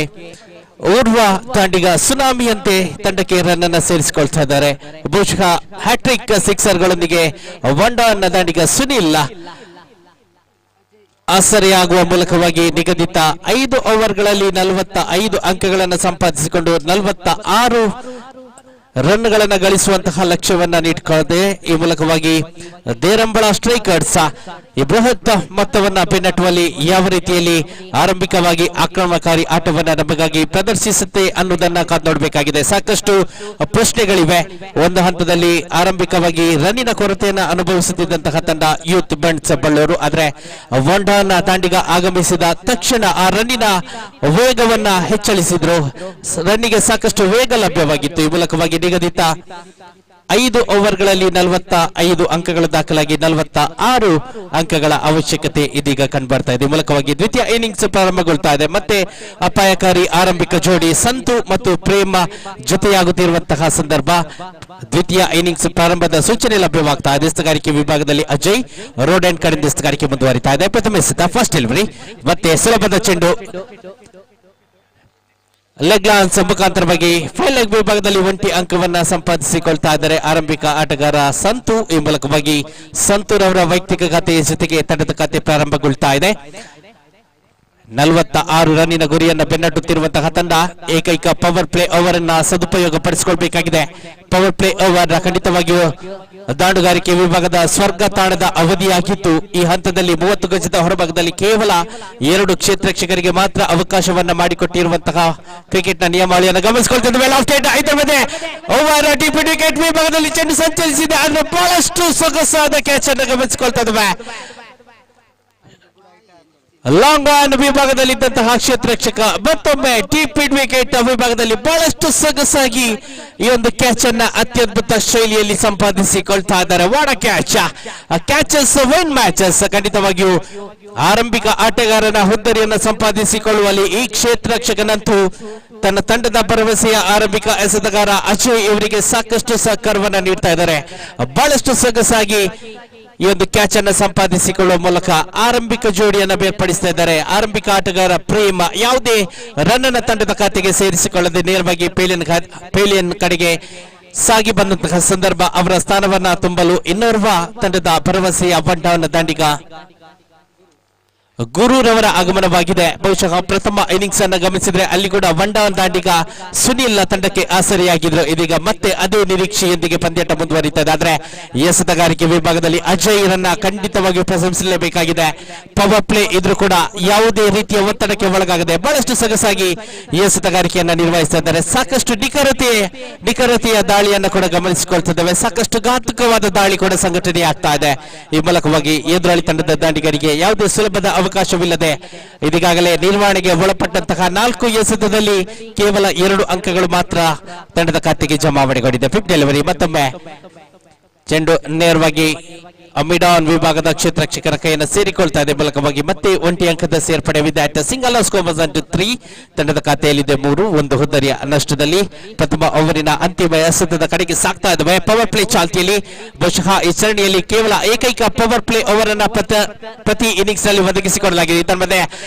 Speaker 1: ಓರ್ವ ತಾಂಡಿಗ ಸುನಾಮಿಯಂತೆ ತಂಡಕ್ಕೆ ರನ್ ಅನ್ನ ಸೇರಿಸಿಕೊಳ್ತಾ ಇದ್ದಾರೆ. ಬಹುಶಃ ಹ್ಯಾಟ್ರಿಕ್ ಸಿಕ್ಸರ್ಗಳೊಂದಿಗೆ ವಂಡಾನ್ನ ತಾಂಡಿಗ ಸುನಿಲ್ ಆಸರೆಯಾಗುವ ಮೂಲಕವಾಗಿ ನಿಗದಿತ 5 ಓವರ್ಗಳಲ್ಲಿ 45 ಅಂಕಗಳನ್ನು ಸಂಪಾದಿಸಿಕೊಂಡು 46 ರನ್ಗಳನ್ನು ಗಳಿಸುವಂತಹ ಲಕ್ಷ್ಯವನ್ನ ನೀಡಿಕೊಳ್ಳದೆ ಈ ಮೂಲಕವಾಗಿ ದೇರಂಬಳ ಸ್ಟ್ರೈಕರ್ಸ್ ಈ ಬೃಹತ್ ಮೊತ್ತವನ್ನ ಬೆನ್ನಟ್ಟುವಲ್ಲಿ ಯಾವ ರೀತಿಯಲ್ಲಿ ಆರಂಭಿಕವಾಗಿ ಆಕ್ರಮಣಕಾರಿ ಆಟವನ್ನ ನಮಗಾಗಿ ಪ್ರದರ್ಶಿಸುತ್ತೆ ಅನ್ನೋದನ್ನ ಕಾದು ನೋಡಬೇಕಾಗಿದೆ. ಸಾಕಷ್ಟು ಪ್ರಶ್ನೆಗಳಿವೆ. ಒಂದು ಹಂತದಲ್ಲಿ ಆರಂಭಿಕವಾಗಿ ರನ್ನಿನ ಕೊರತೆಯನ್ನ ಅನುಭವಿಸುತ್ತಿದ್ದಂತಹ ತಂಡ ಯೂತ್ ಬಂಡ್ಸ್ ಬಳ್ಳೂರು. ಆದ್ರೆ ವಂಡಾನ ತಾಂಡಿಗ ಆಗಮಿಸಿದ ತಕ್ಷಣ ಆ ರನ್ನಿನ ವೇಗವನ್ನ ಹೆಚ್ಚಳಿಸಿದ್ರು. ರನ್ನಿಗೆ ಸಾಕಷ್ಟು ವೇಗ ಲಭ್ಯವಾಗಿತ್ತು. ಈ ಮೂಲಕವಾಗಿ ನಿಗದಿತ 5 ಓವರ್ಗಳಲ್ಲಿ 45 ಅಂಕಗಳು ದಾಖಲಾಗಿ 46 ಅಂಕಗಳ ಅವಶ್ಯಕತೆ ಇದೀಗ ಕಂಡುಬರ್ತಾ ಇದೆ. ಮೂಲಕವಾಗಿ ದ್ವಿತೀಯ ಇನ್ನಿಂಗ್ಸ್ ಪ್ರಾರಂಭಗೊಳ್ತಾ ಇದೆ. ಮತ್ತೆ ಅಪಾಯಕಾರಿ ಆರಂಭಿಕ ಜೋಡಿ ಸಂತು ಮತ್ತು ಪ್ರೇಮ ಜೊತೆಯಾಗುತ್ತಿರುವಂತಹ ಸಂದರ್ಭ. ದ್ವಿತೀಯ ಇನ್ನಿಂಗ್ಸ್ ಪ್ರಾರಂಭದ ಸೂಚನೆ ಲಭ್ಯವಾಗ್ತಾ ಇದೆ. ಎಸ್ತುಗಾರಿಕೆ ವಿಭಾಗದಲ್ಲಿ ಅಜಯ್ ರೋಡ್ ಅಂಡ್ ಕಡೆಯಿಂದ ಎಸ್ತುಗಾರಿಕೆ ಮುಂದುವರಿತಾ ಇದೆ. ಪ್ರಥಮ ಎಸೆತ ಫಸ್ಟ್ ಡೆಲಿವರಿ ಮತ್ತೆ ಸುಲಭದ ಚೆಂಡು ಲೆಗ್ ಲಾನ್ಸ್ ಮುಖಾಂತರವಾಗಿ ಫೈಲ್ ಲೆಗ್ ವಿಭಾಗದಲ್ಲಿ 1 ಅಂಕವನ್ನ ಸಂಪಾದಿಸಿಕೊಳ್ತಾ ಇದ್ದಾರೆ ಆರಂಭಿಕ ಆಟಗಾರ ಸಂತು. ಈ ಮೂಲಕವಾಗಿ ಸಂತೂರವರ ವೈಯಕ್ತಿಕ ಖಾತೆಯ ಜೊತೆಗೆ ತಂಡದ ಖಾತೆ ಪ್ರಾರಂಭಗೊಳ್ತಾ ಇದೆ. 46 ರನ್ನಿನ ಗುರಿಯನ್ನು ಬೆನ್ನಟ್ಟುತ್ತಿರುವಂತಹ ತಂಡ ಏಕೈಕ ಪವರ್ ಪ್ಲೇ ಓವರ್ ಅನ್ನ ಸದುಪಯೋಗ ಪಡಿಸಿಕೊಳ್ಬೇಕಾಗಿದೆ. ಪವರ್ ಪ್ಲೇ ಓವರ್ ಖಂಡಿತವಾಗಿಯೂ ದಾಂಡುಗಾರಿಕೆ ವಿಭಾಗದ ಸ್ವರ್ಗ ತಾಣದ ಅವಧಿಯಾಗಿತ್ತು. ಈ ಹಂತದಲ್ಲಿ 30 ಗಜದ ಹೊರಭಾಗದಲ್ಲಿ ಕೇವಲ 2 ಕ್ಷೇತ್ರಕ್ಷಕರಿಗೆ ಮಾತ್ರ ಅವಕಾಶವನ್ನ ಮಾಡಿಕೊಟ್ಟಿರುವಂತಹ ಕ್ರಿಕೆಟ್ನ ನಿಯಮಾವಳಿಯನ್ನು ಗಮನಿಸಿಕೊಳ್ತಿದ್ದೇವೆ. ಓವರ್ ವಿಕೆಟ್ ವಿಭಾಗದಲ್ಲಿ ಚೆಂಡು ಸಂಚರಿಸಿದೆ. ಆದರೆ ಬಹಳಷ್ಟು ಸೊಗಸಾದ ಕ್ಯಾಚ್ ಅನ್ನು ಗಮನಿಸಿಕೊಳ್ತಾ ಇದ್ದೇವೆ. 2 ಲಾಂಗ್ ಆನ್ ವಿಭಾಗದಲ್ಲಿದ್ದಂತಹ ಕ್ಷೇತ್ರರಕ್ಷಕ ಮತ್ತೊಮ್ಮೆ ಡೀಪ್ ಮಿಡ್ ವಿಕೆಟ್ ವಿಭಾಗದಲ್ಲಿ ಬಹಳಷ್ಟು ಸೊಗಸಾಗಿ ಈ ಒಂದು ಕ್ಯಾಚ್ ಅನ್ನ ಅತ್ಯದ್ಭುತ ಶೈಲಿಯಲ್ಲಿ ಸಂಪಾದಿಸಿಕೊಳ್ತಾ ಇದ್ದಾರೆ. ವಾಡ ಕ್ಯಾಚ್, ಕ್ಯಾಚಸ್ ವಿನ್ ಮ್ಯಾಚಸ್. ಖಂಡಿತವಾಗಿಯೂ ಆರಂಭಿಕ ಆಟಗಾರನ ಹುದ್ದರಿಯನ್ನು ಸಂಪಾದಿಸಿಕೊಳ್ಳುವಲ್ಲಿ ಈ ಕ್ಷೇತ್ರರಕ್ಷಕನಂತೂ ತನ್ನ ತಂಡದ ಭರವಸೆಯ ಆರಂಭಿಕ ಎಸೆತಗಾರ ಅಜಯ್ ಇವರಿಗೆ ಸಾಕಷ್ಟು ಸಹಕಾರವನ್ನ ನೀಡ್ತಾ ಇದ್ದಾರೆ. ಬಹಳಷ್ಟು ಸೊಗಸಾಗಿ ಈ ಒಂದು ಕ್ಯಾಚ್ ಅನ್ನು ಸಂಪಾದಿಸಿಕೊಳ್ಳುವ ಮೂಲಕ ಆರಂಭಿಕ ಜೋಡಿಯನ್ನು ಬೇರ್ಪಡಿಸ್ತಾ ಇದ್ದಾರೆ. ಆರಂಭಿಕ ಆಟಗಾರ ಪ್ರೇಮ ಯಾವುದೇ ರನ್ ಅನ್ನ ತಂಡದ ಖಾತೆಗೆ ಸೇರಿಸಿಕೊಳ್ಳದೆ ನೇರವಾಗಿ ಪೇಲಿಯನ್ ಕಡೆಗೆ ಸಾಗಿ ಬಂದಂತಹ ಸಂದರ್ಭ ಅವರ ಸ್ಥಾನವನ್ನ ತುಂಬಲು ಇನ್ನೋರ್ವ ತಂಡದ ಭರವಸೆಯ ಬಂಡವನ ದಾಂಡಿಗ ಗುರುರವರ ಆಗಮನವಾಗಿದೆ. ಬಹುಶಃ ಪ್ರಥಮ ಇನ್ನಿಂಗ್ಸ್ ಅನ್ನು ಗಮನಿಸಿದ್ರೆ ಅಲ್ಲಿ ಕೂಡ ಬಂಡವನ್ ದಾಂಡಿಗ ಸುನಿಲ್ ತಂಡಕ್ಕೆ ಆಸರೆಯಾಗಿದ್ರು. ಇದೀಗ ಮತ್ತೆ ಅದೇ ನಿರೀಕ್ಷೆಯೊಂದಿಗೆ ಪಂದ್ಯಾಟ ಮುಂದುವರಿತಾ ಇದೆ. ಆದ್ರೆ ಎಸೆತಗಾರಿಕೆ ವಿಭಾಗದಲ್ಲಿ ಅಜಯ್ ರನ್ನ ಖಂಡಿತವಾಗಿಯೂ ಪ್ರಶಂಸಲೇಬೇಕಾಗಿದೆ. ಪವರ್ ಪ್ಲೇ ಇದ್ರೂ ಕೂಡ ಯಾವುದೇ ರೀತಿಯ ಒತ್ತಡಕ್ಕೆ ಒಳಗಾಗದೆ ಬಹಳಷ್ಟು ಸೊಗಸಾಗಿ ಎಸೆತಗಾರಿಕೆಯನ್ನ ನಿರ್ವಹಿಸ್ತಾ ಇದ್ದಾರೆ. ಸಾಕಷ್ಟು ನಿಖರತೆಯ ದಾಳಿಯನ್ನು ಕೂಡ ಗಮನಿಸಿಕೊಳ್ತಿದ್ದೇವೆ. ಸಾಕಷ್ಟು ಘಾತುಕವಾದ ದಾಳಿ ಕೂಡ ಸಂಘಟನೆ ಆಗ್ತಾ ಇದೆ. ಈ ಮೂಲಕವಾಗಿ ಎದುರಾಳಿ ತಂಡದ ದಾಂಡಿಗರಿಗೆ ಯಾವುದೇ ಸುಲಭದ ಅವಕಾಶವಿಲ್ಲದೆ ಇದೀಗಾಗಲೇ ನಿರ್ವಹಣೆಗೆ ಒಳಪಟ್ಟಂತಹ 4 ಎಸೆತದಲ್ಲಿ ಕೇವಲ 2 ಅಂಕಗಳು ಮಾತ್ರ ತಂಡದ ಖಾತೆಗೆ ಜಮಾವಣೆಗೊಂಡಿದೆ. ಕ್ವಿಕ್ ಡೆಲಿವರಿ ಮತ್ತೊಮ್ಮೆ ಚೆಂಡು ನೇರವಾಗಿ ಮಿಡಾನ್ ವಿಭಾಗದ ಕ್ಷೇತ್ರರಕ್ಷಕರ ಕೈಯನ್ನು ಸೇರಿಕೊಳ್ತಾ ಇದೆ. ಮೂಲಕವಾಗಿ ಮತ್ತೆ 1 ಅಂಕದ ಸೇರ್ಪಡೆ ವಿದ್ಯಾರ್ಥಿ ಸಿಂಗಲ್ ಸ್ಕೋರ್ಸ್ 3 ತಂಡದ ಖಾತೆಯಲ್ಲಿದೆ 3. ಒಂದು ಹುದ್ದರಿಯ ನಷ್ಟದಲ್ಲಿ ಪ್ರಥಮ ಓವರಿನ ಅಂತಿಮ ಎಸೆತದ ಕಡೆಗೆ ಸಾಕ್ತಾ ಇದ್ದಾವೆ. ಪವರ್ ಪ್ಲೇ ಚಾಲ್ತಿಯಲ್ಲಿ ಬಹುಶಃ ಈ ಸರಣಿಯಲ್ಲಿ ಕೇವಲ ಏಕೈಕ ಪವರ್ ಪ್ಲೇ ಓವರ್ ಅನ್ನ ಪ್ರತಿ ಇನ್ನಿಂಗ್ಸ್ ನಲ್ಲಿ ಒದಗಿಸಿಕೊಡಲಾಗಿದೆ. ತನ್ಮಧ್ಯೆ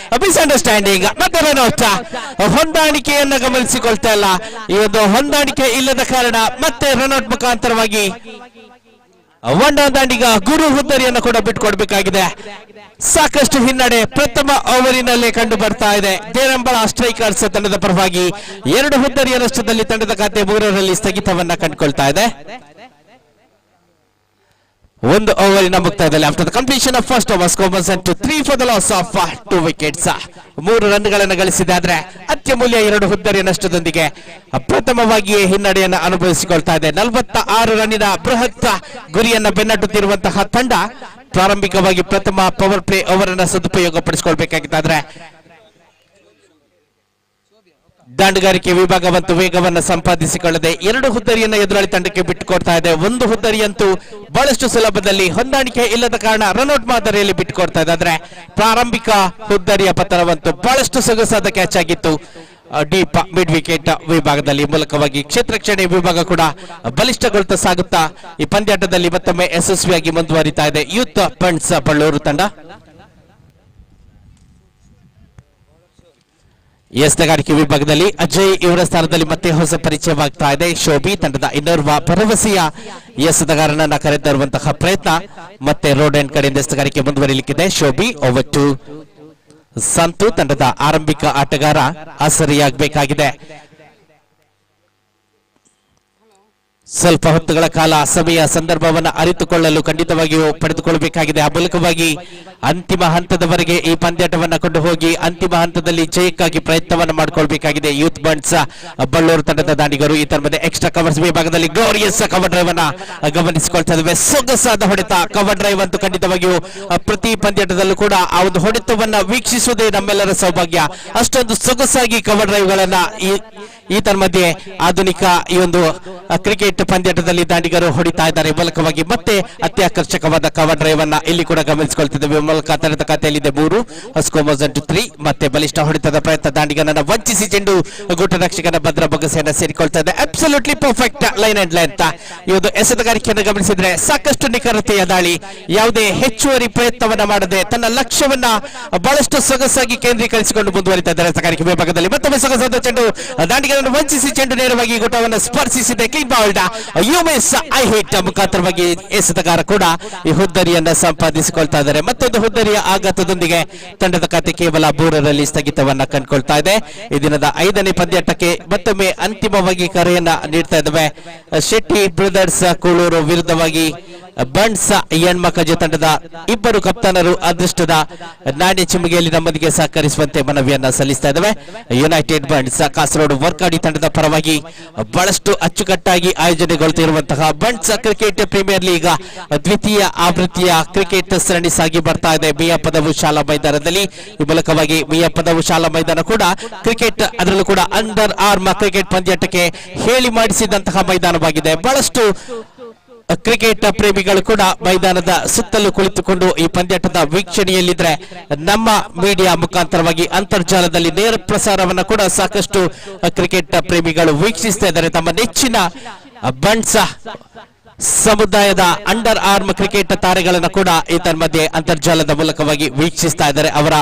Speaker 1: ಮಿಸ್ಅಂಡರ್ಸ್ಟ್ಯಾಂಡಿಂಗ್ ಮತ್ತೆ ರನ್ಔಟ್, ಹೊಂದಾಣಿಕೆಯನ್ನ ಗಮನಿಸಿಕೊಳ್ತಾ ಇಲ್ಲ. ಈ ಒಂದು ಹೊಂದಾಣಿಕೆ ಇಲ್ಲದ ಕಾರಣ ಮತ್ತೆ ರನ್ಔಟ್ ಮುಖಾಂತರವಾಗಿ ದಾಂಡಿಗ ಗುರು ಹುದ್ದರಿಯನ್ನು ಕೂಡ ಬಿಟ್ಟುಕೊಡ್ಬೇಕಾಗಿದೆ. ಸಾಕಷ್ಟು ಹಿನ್ನಡೆ ಪ್ರಥಮ ಓವರಿನಲ್ಲೇ ಕಂಡು ಬರ್ತಾ ಇದೆ. ದೇರಂಬಳ ಸ್ಟ್ರೈಕರ್ಸ್ ತಂಡದ ಪರವಾಗಿ 2 ಹುದ್ದರಿಯ ನಷ್ಟದಲ್ಲಿ ತಂಡದ ಖಾತೆ 3ರಲ್ಲಿ ಸ್ಥಗಿತವನ್ನ ಕಂಡುಕೊಳ್ತಾ ಇದೆ. 1 ಓವರಿನ ಮುಕ್ತಾಯದಲ್ಲಿ after the completion of first over scores 3 for the loss of 2 wickets 3 ರನ್ಗಳನ್ನು ಗಳಿಸಿದೆ. ಆದ್ರೆ ಅತ್ಯಮೂಲ್ಯ 2 ಹುದ್ದರಿಯ ನಷ್ಟದೊಂದಿಗೆ ಪ್ರಥಮವಾಗಿಯೇ ಹಿನ್ನಡೆಯನ್ನು ಅನುಭವಿಸಿಕೊಳ್ತಾ ಇದೆ. 46 ರನ್ನಿನ ಬೃಹತ್ ಗುರಿಯನ್ನ ಬೆನ್ನಟ್ಟುತ್ತಿರುವಂತಹ ತಂಡ ಪ್ರಾರಂಭಿಕವಾಗಿ ಪ್ರಥಮ ಪವರ್ ಪ್ಲೇ ಓವರ್ ಅನ್ನ ಸದುಪಯೋಗಪಡಿಸಿಕೊಳ್ಬೇಕಾಗಿದ್ದಾದ್ರೆ ದಾಂಡುಗಾರಿಕೆ ವಿಭಾಗ ಮತ್ತು ವೇಗವನ್ನು ಸಂಪಾದಿಸಿಕೊಳ್ಳದೆ 2 ಹುದ್ದರಿಯನ್ನು ಎದುರಾಳಿ ತಂಡಕ್ಕೆ ಬಿಟ್ಟುಕೊಡ್ತಾ ಇದೆ. 1 ಹುದ್ದರಿಯಂತೂ ಬಹಳಷ್ಟು ಸುಲಭದಲ್ಲಿ ಹೊಂದಾಣಿಕೆ ಇಲ್ಲದ ಕಾರಣ ರನ್ಔಟ್ ಮಾದರಿಯಲ್ಲಿ ಬಿಟ್ಟುಕೊಡ್ತಾ ಇದೆ. ಆದ್ರೆ ಪ್ರಾರಂಭಿಕ ಹುದ್ದರಿಯ ಪತನವಂತೂ ಬಹಳಷ್ಟು ಸೊಗಸಾದ ಕ್ಯಾಚ್ ಆಗಿತ್ತು ಡೀಪ್ ಮಿಡ್ ವಿಕೆಟ್ ವಿಭಾಗದಲ್ಲಿ. ಮೂಲಕವಾಗಿ ಕ್ಷೇತ್ರರಕ್ಷಣೆ ವಿಭಾಗ ಕೂಡ ಬಲಿಷ್ಠಗೊಳ್ತಾ ಸಾಗುತ್ತಾ ಈ ಪಂದ್ಯಾಟದಲ್ಲಿ ಮತ್ತೊಮ್ಮೆ ಯಶಸ್ವಿಯಾಗಿ ಮುಂದುವರಿತಾ ಇದೆ ಯೂತ್ ಪಂಡ್ಸ್ ಬಳ್ಳೂರು ತಂಡ. ಎಸೆತಗಾರಿಕೆ ವಿಭಾಗದಲ್ಲಿ ಅಜಯ್ ಇವರ ಸ್ಥಾನದಲ್ಲಿ ಮತ್ತೆ ಹೊಸ ಪರಿಚಯವಾಗ್ತಾ ಇದೆ. ಶೋಭಿ ತಂಡದ ಇನ್ನೋರ್ವ ಭರವಸೆಯ ಎಸೆತಗಾರನನ್ನ ಕರೆತರುವಂತಹ ಪ್ರಯತ್ನ ಮತ್ತೆ ರೋಡ್ ಎಂಡ್ ಕಡೆಯಿಂದ ಎಸೆತಗಾರಿಕೆ ಮುಂದುವರಿಯಲಿಕ್ಕಿದೆ. ಶೋಭಿ ಓವರ್ ಟು ಸಂತು ತಂಡದ ಆರಂಭಿಕ ಆಟಗಾರ ಆಸರಿಯಾಗಬೇಕಾಗಿದೆ. ಸ್ವಲ್ಪ ಹೊತ್ತುಗಳ ಕಾಲ ಸಮಯ ಸಂದರ್ಭವನ್ನು ಅರಿತುಕೊಳ್ಳಲು ಖಂಡಿತವಾಗಿಯೂ ಪಡೆದುಕೊಳ್ಳಬೇಕಾಗಿದೆ. ಆ ಮೂಲಕವಾಗಿ ಅಂತಿಮ ಹಂತದವರೆಗೆ ಈ ಪಂದ್ಯಾಟವನ್ನು ಕೊಂಡು ಹೋಗಿ ಅಂತಿಮ ಹಂತದಲ್ಲಿ ಜಯಕ್ಕಾಗಿ ಪ್ರಯತ್ನವನ್ನು ಮಾಡಿಕೊಳ್ಬೇಕಾಗಿದೆ ಯೂತ್ ಬಂಡ್ಸ್ ಬಳ್ಳೂರು ತಂಡದ ದಾಂಡಿಗರು. ಈ ತರಹದ ಎಕ್ಸ್ಟ್ರಾ ಕವರ್ಸ್ ವಿಭಾಗದಲ್ಲಿ ಗ್ಲೋರಿಯಸ್ ಕವರ್ ಡ್ರೈವ್ ಅನ್ನ ಗಮನಿಸಿಕೊಳ್ತಾ ಇದ್ದೇವೆ. ಸೊಗಸಾದ ಹೊಡೆತ ಕವರ್ ಡ್ರೈವ್ ಅಂತೂ ಖಂಡಿತವಾಗಿಯೂ ಪ್ರತಿ ಪಂದ್ಯಾಟದಲ್ಲೂ ಕೂಡ ಆ ಒಂದು ಹೊಡೆತವನ್ನ ವೀಕ್ಷಿಸುವುದೇ ನಮ್ಮೆಲ್ಲರ ಸೌಭಾಗ್ಯ. ಅಷ್ಟೊಂದು ಸೊಗಸಾಗಿ ಕವರ್ ಡ್ರೈವ್ ಗಳನ್ನ ಈ ತನ್ಮಧ್ಯೆ ಆಧುನಿಕ ಈ ಒಂದು ಕ್ರಿಕೆಟ್ ಪಂದ್ಯಾಟದಲ್ಲಿ ದಾಂಡಿಗರು ಹೊಡಿತಾ ಇದ್ದಾರೆ. ಮೂಲಕವಾಗಿ ಮತ್ತೆ ಅತ್ಯಾಕರ್ಷಕವಾದ ಕವರ್ ಡ್ರೈವ್ ಅನ್ನ ಇಲ್ಲಿ ಕೂಡ ಗಮನಿಸಿಕೊಳ್ತಿದ್ದೇವೆ. ಮೂಲಕ ತಂಡದ ಖಾತೆಯಲ್ಲಿದೆ 3 ಸ್ಕೋರ್ಸ್ 3. ಮತ್ತೆ ಬಲಿಷ್ಠ ಹೊಡೆತದ ಪ್ರಯತ್ನ ದಾಂಡಿಗನನ್ನ ವಂಚಿಸಿ ಚೆಂಡು ಗುಟ್ಟ ರಕ್ಷಕನ ಭದ್ರ ಬೊಗಸೆಯನ್ನ ಸೇರಿಕೊಳ್ತಾ ಇದೆ. Absolutely perfect line and length. ಈ ಒಂದು ಎಸೆತಗಾರಿಕೆಯನ್ನು ಗಮನಿಸಿದ್ರೆ ಸಾಕಷ್ಟು ನಿಖರತೆಯ ದಾಳಿ, ಯಾವುದೇ ಹೆಚ್ಚುವರಿ ಪ್ರಯತ್ನವನ್ನ ಮಾಡದೆ ತನ್ನ ಲಕ್ಷ್ಯವನ್ನ ಬಹಳಷ್ಟು ಸೊಗಸಾಗಿ ಕೇಂದ್ರೀಕರಿಸಿಕೊಂಡು ಮುಂದುವರಿತಾ ಇದ್ದಾರೆ ಎಸೆತಗಾರಿಕೆ ವಿಭಾಗದಲ್ಲಿ. ಮತ್ತೊಮ್ಮೆ ಸೊಗಸಾದ ಚೆಂಡು ದಾಂಡಿಗರನ್ನು ವಂಚಿಸಿ ಚೆಂಡು ನೇರವಾಗಿ ಗುಟ್ಟವನ್ನು ಸ್ಪರ್ಶಿಸಿದೆ. ಕ್ಲೀನ್ ಬಾಲ್ಡ್ ಯುಮಿಸ್ ಐ ಹಿಟ್ ಮುಖಾಂತರವಾಗಿ ಎಸೆತಗಾರ ಕೂಡ ಈ ಹುದ್ದರಿಯನ್ನ ಸಂಪಾದಿಸಿಕೊಳ್ತಾ ಇದ್ದಾರೆ. ಮತ್ತೊಂದು ಹುದ್ದರಿಯ ಆಘಾತದೊಂದಿಗೆ ತಂಡದ ಖಾತೆ ಕೇವಲ 3ರಲ್ಲಿ ಸ್ಥಗಿತವನ್ನ ಕಂಡುಕೊಳ್ತಾ ಇದೆ. ಈ ದಿನದ 5ನೇ ಪಂದ್ಯಾಟಕ್ಕೆ ಮತ್ತೊಮ್ಮೆ ಅಂತಿಮವಾಗಿ ಕರೆಯನ್ನ ನೀಡ್ತಾ ಇದ್ದಾವೆ ಶೆಟ್ಟಿ ಬ್ರದರ್ಸ್ ಕೂಳೂರು ವಿರುದ್ಧವಾಗಿ ಬಣ್ಸ ಹೆಣ್ಮಕ್ಕಜ ತಂಡದ ಇಬ್ಬರು ಕಪ್ತಾನರು ಅದೃಷ್ಟದ ನಾಣ್ಯ ಚಿಮ್ಮಿಗೆಯಲ್ಲಿ ನಮ್ಮೊಂದಿಗೆ ಸಹಕರಿಸುವಂತೆ ಮನವಿಯನ್ನ ಸಲ್ಲಿಸ್ತಾ ಇದ್ದಾವೆ. ಯುನೈಟೆಡ್ ಬಣ್ಸ್ ಕಾಸರಗೋಡು ವರ್ಕಾಡಿ ತಂಡದ ಪರವಾಗಿ ಬಹಳಷ್ಟು ಅಚ್ಚುಕಟ್ಟಾಗಿ ಆಯೋಜನೆಗೊಳ್ಳುತ್ತಿರುವಂತಹ ಬಣ್ಸ್ ಕ್ರಿಕೆಟ್ ಪ್ರೀಮಿಯರ್ ಲೀಗ್ ದ್ವಿತೀಯ ಆವೃತ್ತಿಯ ಕ್ರಿಕೆಟ್ ಸರಣಿ ಸಾಗಿ ಬರ್ತಾ ಇದೆ ಮಿಯಾಪದವು ಶಾಲಾ ಮೈದಾನದಲ್ಲಿ. ಈ ಮೂಲಕವಾಗಿ ಮಿಯಾಪದವು ಶಾಲಾ ಮೈದಾನ ಕೂಡ ಕ್ರಿಕೆಟ್, ಅದರಲ್ಲೂ ಕೂಡ ಅಂಡರ್ ಆರ್ಮ್ ಕ್ರಿಕೆಟ್ ಪಂದ್ಯಾಟಕ್ಕೆ ಹೇಳಿ ಮಾಡಿಸಿದಂತಹ ಮೈದಾನವಾಗಿದೆ. ಬಹಳಷ್ಟು ಕ್ರಿಕೆಟ್ ಪ್ರೇಮಿಗಳು ಕೂಡ ಮೈದಾನದ ಸುತ್ತಲೂ ಕುಳಿತುಕೊಂಡು ಈ ಪಂದ್ಯಾಟದ ವೀಕ್ಷಣೆಯಲ್ಲಿದ್ರೆ ನಮ್ಮ ಮೀಡಿಯಾ ಮುಖಾಂತರವಾಗಿ ಅಂತರ್ಜಾಲದಲ್ಲಿ ನೇರ ಪ್ರಸಾರವನ್ನು ಕೂಡ ಸಾಕಷ್ಟು ಕ್ರಿಕೆಟ್ ಪ್ರೇಮಿಗಳು ವೀಕ್ಷಿಸ್ತಾ ಇದ್ದಾರೆ. ತಮ್ಮ ನೆಚ್ಚಿನ ಬಣ್ಸ ಸಮುದಾಯದ ಅಂಡರ್ ಆರ್ಮ್ ಕ್ರಿಕೆಟ್ ತಾರೆಗಳನ್ನು ಕೂಡ ಈ ತನ್ಮಧ್ಯೆ ಅಂತರ್ಜಾಲದ ಮೂಲಕವಾಗಿ ವೀಕ್ಷಿಸ್ತಾ ಇದ್ದಾರೆ. ಅವರ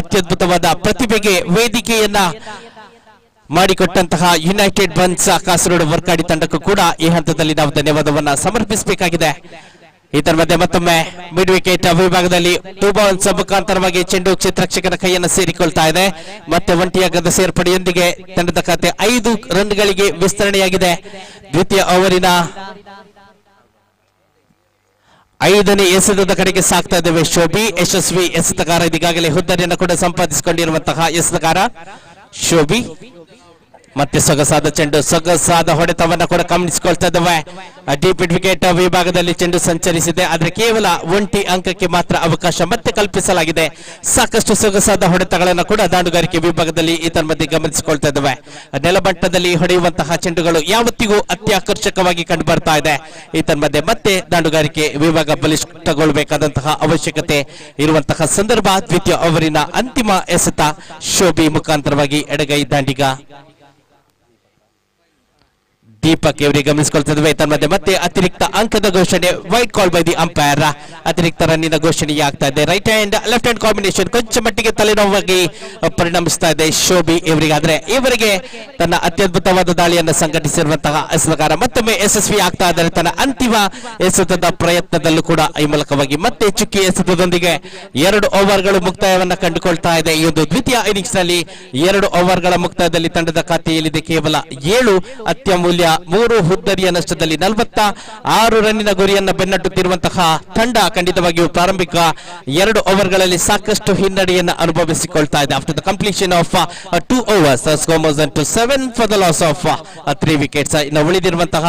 Speaker 1: ಅತ್ಯದ್ಭುತವಾದ ಪ್ರತಿಭೆಗೆ ವೇದಿಕೆಯನ್ನ ಮಾಡಿಕೊಟ್ಟಂತಹ ಯುನೈಟೆಡ್ ಬನ್ಸ್ ಕಾಸರಗೋಡು ವರ್ಕಾಡಿ ತಂಡಕ್ಕೂ ಕೂಡ ಈ ಹಂತದಲ್ಲಿ ನಾವು ಧನ್ಯವಾದವನ್ನ ಸಮರ್ಪಿಸಬೇಕಾಗಿದೆ. ಇದರ ಮಧ್ಯೆ ಮತ್ತೊಮ್ಮೆ ಮಿಡ್ ವಿಕೆಟ್ ವಿಭಾಗದಲ್ಲಿ 2 ಬೌನ್ಸ್ ಮುಖಾಂತರವಾಗಿ ಚೆಂಡು ಕ್ಷೇತ್ರಕ್ಷಕನ ಕೈಯನ್ನು ಸೇರಿಕೊಳ್ತಾ ಇದೆ. ಮತ್ತೆ ಒಂಟಿಯಾಗದ ಸೇರ್ಪಡೆಯೊಂದಿಗೆ ತಂಡದ ಖಾತೆ 5 ರನ್ಗಳಿಗೆ ವಿಸ್ತರಣೆಯಾಗಿದೆ. ದ್ವಿತೀಯ ಓವರಿನ 5ನೇ ಎಸೆತದ ಕಡೆಗೆ ಸಾಕ್ತಾ ಇದ್ದೇವೆ. ಶೋಭಿ ಯಶಸ್ವಿ ಎಸೆತಗಾರ, ಈಗಾಗಲೇ ಹುದ್ದೆಯನ್ನು ಕೂಡ ಸಂಪಾದಿಸಿಕೊಂಡಿರುವಂತಹ ಎಸೆತಗಾರ ಶೋಭಿ. ಮತ್ತೆ ಸೊಗಸಾದ ಚೆಂಡು, ಸೊಗಸಾದ ಹೊಡೆತವನ್ನ ಕೂಡ ಗಮನಿಸಿಕೊಳ್ತಾ ಇದ್ದೇವೆ. ಡೀಪ್ ವಿಕೆಟ್ ವಿಭಾಗದಲ್ಲಿ ಚೆಂಡು ಸಂಚರಿಸಿದೆ, ಆದ್ರೆ ಕೇವಲ 1 ಅಂಕಕ್ಕೆ ಮಾತ್ರ ಅವಕಾಶ ಮತ್ತೆ ಕಲ್ಪಿಸಲಾಗಿದೆ. ಸಾಕಷ್ಟು ಸೊಗಸಾದ ಹೊಡೆತಗಳನ್ನು ಕೂಡ ದಾಂಡುಗಾರಿಕೆ ವಿಭಾಗದಲ್ಲಿ ಈ ತನ್ಮಧ್ಯೆ ಗಮನಿಸಿಕೊಳ್ತಾ ಇದ್ದೇವೆ. ನೆಲಮಟ್ಟದಲ್ಲಿ ಹೊಡೆಯುವಂತಹ ಚೆಂಡುಗಳು ಯಾವತ್ತಿಗೂ ಅತ್ಯಾಕರ್ಷಕವಾಗಿ ಕಂಡು ಬರ್ತಾ ಇದೆ. ಈ ತನ್ಮಧ್ಯೆ ಮತ್ತೆ ದಾಂಡುಗಾರಿಕೆ ವಿಭಾಗ ಬಲಿಷ್ಠಗೊಳ್ಳಬೇಕಾದಂತಹ ಅವಶ್ಯಕತೆ ಇರುವಂತಹ ಸಂದರ್ಭ. ದ್ವಿತೀಯ ಓವರಿನ ಅಂತಿಮ ಎಸೆತ ಶೋಭಿ ಮುಖಾಂತರವಾಗಿ ಎಡಗೈ ದಾಂಡಿಗ ದೀಪಕ್ ಇವರಿಗೆ ಗಮನಿಸಿಕೊಳ್ತಿದ್ವಿ. ತನ್ಮಧ್ಯೆ ಮತ್ತೆ ಅತಿರಿಕ್ತ ಅಂಕದ ಘೋಷಣೆ, wide call by the umpire. ಅತಿರಿಕ್ತ ರನ್ನಿನ ಘೋಷಣೆ ಆಗ್ತಾ ಇದೆ. Right hand left hand combination ಕೊಂಚ ಮಟ್ಟಿಗೆ ತಲೆನೋವಾಗಿ ಪರಿಣಮಿಸ್ತಾ ಇದೆ ಶೋಭಿ ಇವರಿಗೆ. ಆದ್ರೆ ಇವರಿಗೆ ತನ್ನ ಅತ್ಯದ್ಭುತವಾದ ದಾಳಿಯನ್ನು ಸಂಘಟಿಸಿರುವಂತಹ ಎಸೆತಗಾರ ಮತ್ತೊಮ್ಮೆ ಯಶಸ್ವಿ ಆಗ್ತಾ ಇದ್ದಾರೆ ತನ್ನ ಅಂತಿಮ ಎಸೆತದ ಪ್ರಯತ್ನದಲ್ಲೂ ಕೂಡ. ಈ ಮೂಲಕವಾಗಿ ಮತ್ತೆ ಚುಕ್ಕಿ ಎಸೆತದೊಂದಿಗೆ 2 ಓವರ್ಗಳು ಮುಕ್ತಾಯವನ್ನ ಕಂಡುಕೊಳ್ತಾ ಇದೆ. ಈ ಒಂದು ದ್ವಿತೀಯ ಇನ್ನಿಂಗ್ಸ್ ನಲ್ಲಿ 2 ಓವರ್ಗಳ ಮುಕ್ತಾಯದಲ್ಲಿ ತಂಡದ ಖಾತೆಯಲ್ಲಿದೆ ಕೇವಲ 7 ಅತ್ಯಮೂಲ್ಯ 3 ಹುದ್ದರಿಯ ನಷ್ಟದಲ್ಲಿ 46 ರನ್ನಿನ ಗುರಿಯನ್ನು ಬೆನ್ನಟ್ಟುತ್ತಿರುವಂತಹ ತಂಡ ಖಂಡಿತವಾಗಿಯೂ ಪ್ರಾರಂಭಿಕ 2 ಓವರ್ಗಳಲ್ಲಿ ಸಾಕಷ್ಟು ಹಿನ್ನಡೆಯನ್ನು ಅನುಭವಿಸಿಕೊಳ್ತಾ ಇದೆ. After the completion of 2 overs, score was to 7 for the loss of 3 wickets. ಇನ್ನು ಉಳಿದಿರುವಂತಹ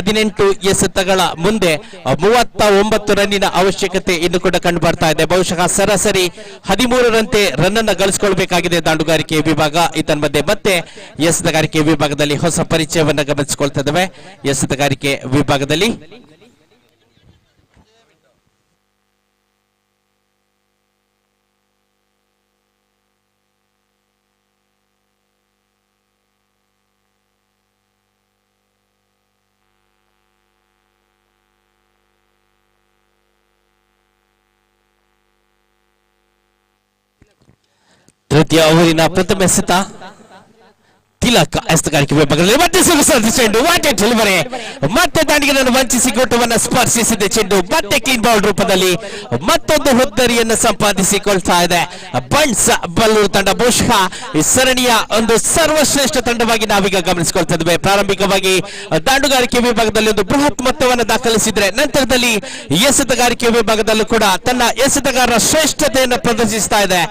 Speaker 1: 18 ಎಸೆತಗಳ ಮುಂದೆ 39 ರನ್ನಿನ ಅವಶ್ಯಕತೆ ಇನ್ನು ಕೂಡ ಕಂಡು ಬರ್ತಾ ಇದೆ. ಬಹುಶಃ ಸರಾಸರಿ 13 ರಂತೆ ರನ್ ಅನ್ನು ಗಳಿಸಿಕೊಳ್ಳಬೇಕಾಗಿದೆ ದಾಂಡುಗಾರಿಕೆ ವಿಭಾಗ. ಈ ತನ್ಮಧ್ಯೆ ಮತ್ತೆ ಎಸೆತಗಾರಿಕೆ ವಿಭಾಗದಲ್ಲಿ ಹೊಸ ಪರಿಚಯವನ್ನು ಗಮನಿಸಿಕೊಳ್ತಾ ಇದ್ದೇವೆ. ಎಸೆತಗಾರಿಕೆ ವಿಭಾಗದಲ್ಲಿ ತೃತೀಯ ಓವರಿನ ಪ್ರಥಮ ಎಸೆತ ತಿಲಕ ಎಸೆತಗಾರಿಕೆ ವಿಭಾಗದಲ್ಲಿ ಮತ್ತೆ ಸೊಗಸಾದ ಚೆಂಡು, ವಾಟ್ ಎ ಡೆಲಿವರಿ. ಮತ್ತೆ ದಾಂಡಿಗನನ್ನು ವಂಚಿಸಿ ಗೋಟವನ್ನು ಸ್ಪರ್ಶಿಸಿದ ಚೆಂಡು ಮತ್ತೆ ಕ್ಲೀನ್ ಬೌಲ್ ರೂಪದಲ್ಲಿ ಮತ್ತೊಂದು ಹುದ್ದರಿಯನ್ನು ಸಂಪಾದಿಸಿಕೊಳ್ತಾ ಇದೆ ಬಣ್ಸ್ ಬಲ್ಲೂರು ತಂಡ. ಬಹುಶಃ ಈ ಸರಣಿಯ ಒಂದು ಸರ್ವಶ್ರೇಷ್ಠ ತಂಡವಾಗಿ ನಾವೀಗ ಗಮನಿಸಿಕೊಳ್ತಾ ಇದ್ದೇವೆ. ಪ್ರಾರಂಭಿಕವಾಗಿ ದಾಂಡುಗಾರಿಕೆ ವಿಭಾಗದಲ್ಲಿ ಒಂದು ಬೃಹತ್ ಮೊತ್ತವನ್ನು ದಾಖಲಿಸಿದ್ರೆ ನಂತರದಲ್ಲಿ ಎಸೆತಗಾರಿಕೆ ವಿಭಾಗದಲ್ಲೂ ಕೂಡ ತನ್ನ ಎಸೆತಗಾರರ ಶ್ರೇಷ್ಠತೆಯನ್ನು ಪ್ರದರ್ಶಿಸ್ತಾ ಇದೆ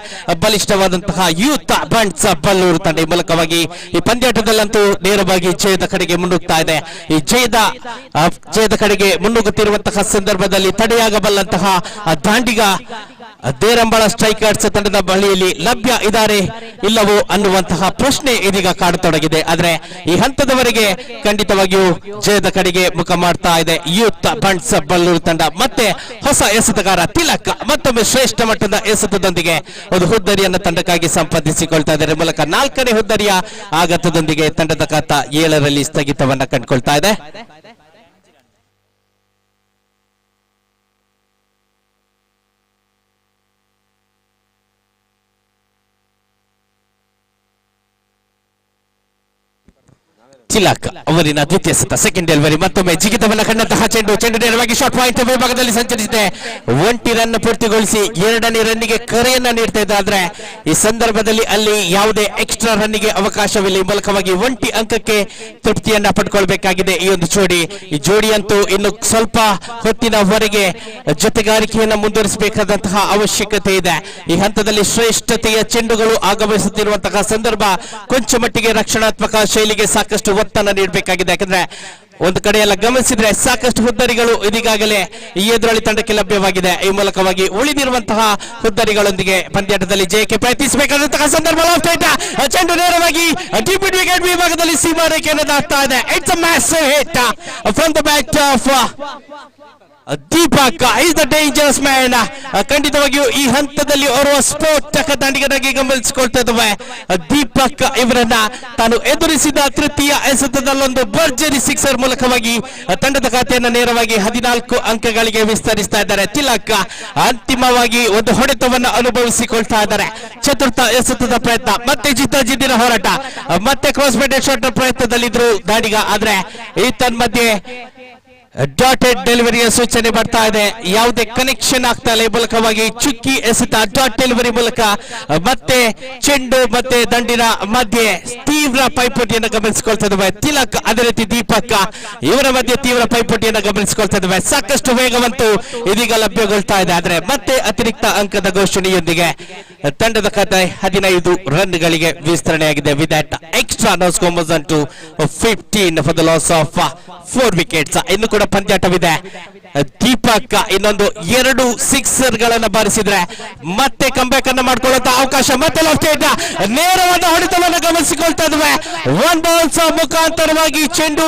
Speaker 1: ಬಲಿಷ್ಠವಾದಂತಹ ಯೂತ್ ಬಣ್ಸ್ ಬಲ್ಲೂರು ತಂಡ. ಈ ಮೂಲಕವಾಗಿ ಈ ಪಂದ್ಯಾಟದಲ್ಲಂತೂ ನೇರವಾಗಿ ಜಯದ ಕಡೆಗೆ ಮುನ್ನುಗ್ತಾ ಇದೆ. ಈ ಜಯದ ಕಡೆಗೆ ಮುನ್ನುಗ್ಗುತ್ತಿರುವಂತಹ ಸಂದರ್ಭದಲ್ಲಿ ತಡೆಯಾಗಬಲ್ಲಂತಹ ದಾಂಡಿಗ ದೇರಂಬಳ ಸ್ಟ್ರೈಕರ್ಸ್ ತಂಡದ ಬಳಿಯಲ್ಲಿ ಲಭ್ಯ ಇದ್ದಾರೆ ಇಲ್ಲವೋ ಅನ್ನುವಂತಹ ಪ್ರಶ್ನೆ ಇದೀಗ ಕಾಡತೊಡಗಿದೆ. ಆದ್ರೆ ಈ ಹಂತದವರೆಗೆ ಖಂಡಿತವಾಗಿಯೂ ಜಯದ ಕಡೆಗೆ ಮುಖ ಮಾಡ್ತಾ ಇದೆ ಯೂತ್ ಬಣ್ಸ್ ಬಲ್ಲೂರು ತಂಡ. ಮತ್ತೆ ಹೊಸ ಎಸೆತಗಾರ ತಿಲಕ್ ಮತ್ತೊಮ್ಮೆ ಶ್ರೇಷ್ಠ ಮಟ್ಟದ ಎಸೆತದೊಂದಿಗೆ ಒಂದು ಹುದ್ದರಿಯನ್ನು ತಂಡಕ್ಕಾಗಿ ಸಂಪಾದಿಸಿಕೊಳ್ತಾ ಇದ್ದಾರೆ. ಮೂಲಕ 4ನೇ ಹುದ್ದರಿಯ ಆಘಾತದೊಂದಿಗೆ ತಂಡದ ಖಾತ 7ರಲ್ಲಿ ಸ್ಥಗಿತವನ್ನ ಕಂಡುಕೊಳ್ತಾ ಇದೆ. ಚಿಲಾಕ್ ಅವರಿನ ದ್ವಿತೀಯ ಸತ ಸೆಕೆಂಡ್ ಡೆಲಿವರಿ ಮತ್ತೊಮ್ಮೆ ಜಿಗಿತವನ್ನ ಕಂಡಂತಹ ಚೆಂಡು ನೇರವಾಗಿ ಶಾರ್ಟ್ ಪಾಯಿಂಟ್ ವಿಭಾಗದಲ್ಲಿ ಸಂಚರಿಸಿದೆ. 1 ರನ್ ಪೂರ್ತಿಗೊಳಿಸಿ 2ನೇ ರನ್ನಿಗೆ ಕರೆಯನ್ನ ನೀಡ್ತಾ ಇದ್ದಾದ್ರೆ ಈ ಸಂದರ್ಭದಲ್ಲಿ ಅಲ್ಲಿ ಯಾವುದೇ ಎಕ್ಸ್ಟ್ರಾ ರನ್ನಿಗೆ ಅವಕಾಶವಿಲ್ಲ. ಈ ಮೂಲಕವಾಗಿ 1 ಅಂಕಕ್ಕೆ ತೃಪ್ತಿಯನ್ನ ಪಡ್ಕೊಳ್ಬೇಕಾಗಿದೆ ಈ ಒಂದು ಜೋಡಿ. ಈ ಜೋಡಿಯಂತೂ ಇನ್ನು ಸ್ವಲ್ಪ ಹೊತ್ತಿನವರೆಗೆ ಜೊತೆಗಾರಿಕೆಯನ್ನ ಮುಂದುವರಿಸಬೇಕಾದಂತಹ ಅವಶ್ಯಕತೆ ಇದೆ. ಈ ಹಂತದಲ್ಲಿ ಶ್ರೇಷ್ಠತೆಯ ಚೆಂಡುಗಳು ಆಗಮಿಸುತ್ತಿರುವಂತಹ ಸಂದರ್ಭ ಕೊಂಚ ಮಟ್ಟಿಗೆ ರಕ್ಷಣಾತ್ಮಕ ಶೈಲಿಗೆ ಸಾಕಷ್ಟು ಒತ್ತನ್ನು ನೀಡಬೇಕಾಗಿದೆ. ಯಾಕಂದ್ರೆ ಒಂದು ಕಡೆ ಎಲ್ಲ ಗಮನಿಸಿದ್ರೆ ಸಾಕಷ್ಟು ಹುದ್ದರಿಗಳು ಇದೀಗಾಗಲೇ ಈ ಎದುರಾಳಿ ತಂಡಕ್ಕೆ ಲಭ್ಯವಾಗಿದೆ. ಈ ಮೂಲಕವಾಗಿ ಉಳಿದಿರುವಂತಹ ಹುದ್ದರಿಗಳೊಂದಿಗೆ ಪಂದ್ಯಾಟದಲ್ಲಿ ಜಯಕ್ಕೆ ಪ್ರಯತ್ನಿಸಬೇಕಾದಂತಹ ಸಂದರ್ಭ. ಚೆಂಡು ನೇರವಾಗಿ ಡಿಪ್ಯೂಟಿ ವಿಕೆಟ್ ವಿಭಾಗದಲ್ಲಿ ಸೀಮಾ ರೇಖೆಯನ್ನು ದಾಟ್ತಾ ಇದೆ. It's a massive hit from the bat of Deepak is the dangerous man. ಖಂಡಿತವಾಗಿಯೂ ಈ ಹಂತದಲ್ಲಿ ಓರ್ವ ಸ್ಫೋಟಕ ದಾಂಡಿಗನಾಗಿ ಗಮನಿಸಿಕೊಳ್ತಾ ಇದ್ದಾವೆ. ದೀಪಕ್ ಇವರನ್ನ ತಾನು ಎದುರಿಸಿದ ತೃತೀಯ ಎಸೆತದಲ್ಲೊಂದು ಭರ್ಜರಿ ಸಿಕ್ಸರ್ ಮೂಲಕವಾಗಿ ತಂಡದ ಖಾತೆಯನ್ನು ನೇರವಾಗಿ 14 ಅಂಕಗಳಿಗೆ ವಿಸ್ತರಿಸ್ತಾ ಇದ್ದಾರೆ. ತಿಲಕ್ ಅಂತಿಮವಾಗಿ ಒಂದು ಹೊಡೆತವನ್ನು ಅನುಭವಿಸಿಕೊಳ್ತಾ ಇದ್ದಾರೆ. ಚತುರ್ಥ ಎಸೆತದ ಪ್ರಯತ್ನ, ಮತ್ತೆ ಜಿದ್ದಿನ ಹೋರಾಟ, ಮತ್ತೆ ಕ್ರಾಸ್ ಬೇಟೆಡ್ ಶಾಟ್ ಪ್ರಯತ್ನದಲ್ಲಿದ್ರು ದಾಂಡಿಗ. ಆದ್ರೆ ಈ ತನ್ಮಧ್ಯೆ ಡಾಟೆಡ್ ಡೆಲಿವರಿಯ ಸೂಚನೆ ಬರ್ತಾ ಇದೆ. ಯಾವುದೇ ಕನೆಕ್ಷನ್ ಆಗ್ತಾ ಇಲ್ಲ. ಈ ಮೂಲಕವಾಗಿ ಚುಕ್ಕಿ ಎಸೆತ ಡಾಟ್ ಡೆಲಿವರಿ ಮೂಲಕ ಮತ್ತೆ ಚೆಂಡು ಮತ್ತೆ ದಂಡಿನ ಮಧ್ಯೆ ತೀವ್ರ ಪೈಪೋಟಿಯನ್ನು ಗಮನಿಸಿಕೊಳ್ತಾ ಇದ್ದಾವೆ. ತಿಲಕ್ ಅದೇ ರೀತಿ ದೀಪಕ್ ಇವರ ಮಧ್ಯೆ ತೀವ್ರ ಪೈಪೋಟಿಯನ್ನು ಗಮನಿಸಿಕೊಳ್ತಾ ಇದ್ದಾವೆ. ಸಾಕಷ್ಟು ವೇಗವಂತೂ ಇದೀಗ ಲಭ್ಯಗೊಳ್ತಾ ಇದೆ. ಆದ್ರೆ ಮತ್ತೆ ಅತಿರಿಕ್ತ ಅಂಕದ ಘೋಷಣೆಯೊಂದಿಗೆ ತಂಡದ ಖಾತೆ 15 ರನ್ಗಳಿಗೆ ವಿಸ್ತರಣೆಯಾಗಿದೆ. With that extra now score to 15 for the loss of 4 wickets. ಇನ್ನು ಕೂಡ ಪಂದ್ಯಾಟವಿದೆ. ದೀಪಕ್ ಇನ್ನೊಂದು 2 ಸಿಕ್ಸರ್ ಗಳನ್ನ ಬಾರಿಸಿದ್ರೆ ಮತ್ತೆ ಕಂಬ್ಯಾಕ್ ಅನ್ನ ಮಾಡ್ಕೊಳ್ಳುವಂತ ಅವಕಾಶ. ಮತ್ತೆ ಲೆಫ್ಟ್ ಹ್ಯಾಂಡ್ ನೇರವಾದ ಹೊಡೆತವನ್ನು ಗಮನಿಸಿಕೊಳ್ತಾ ಇದ್ವಿ. 1 ಬೌನ್ಸ್ ಮುಖಾಂತರವಾಗಿ ಚೆಂಡು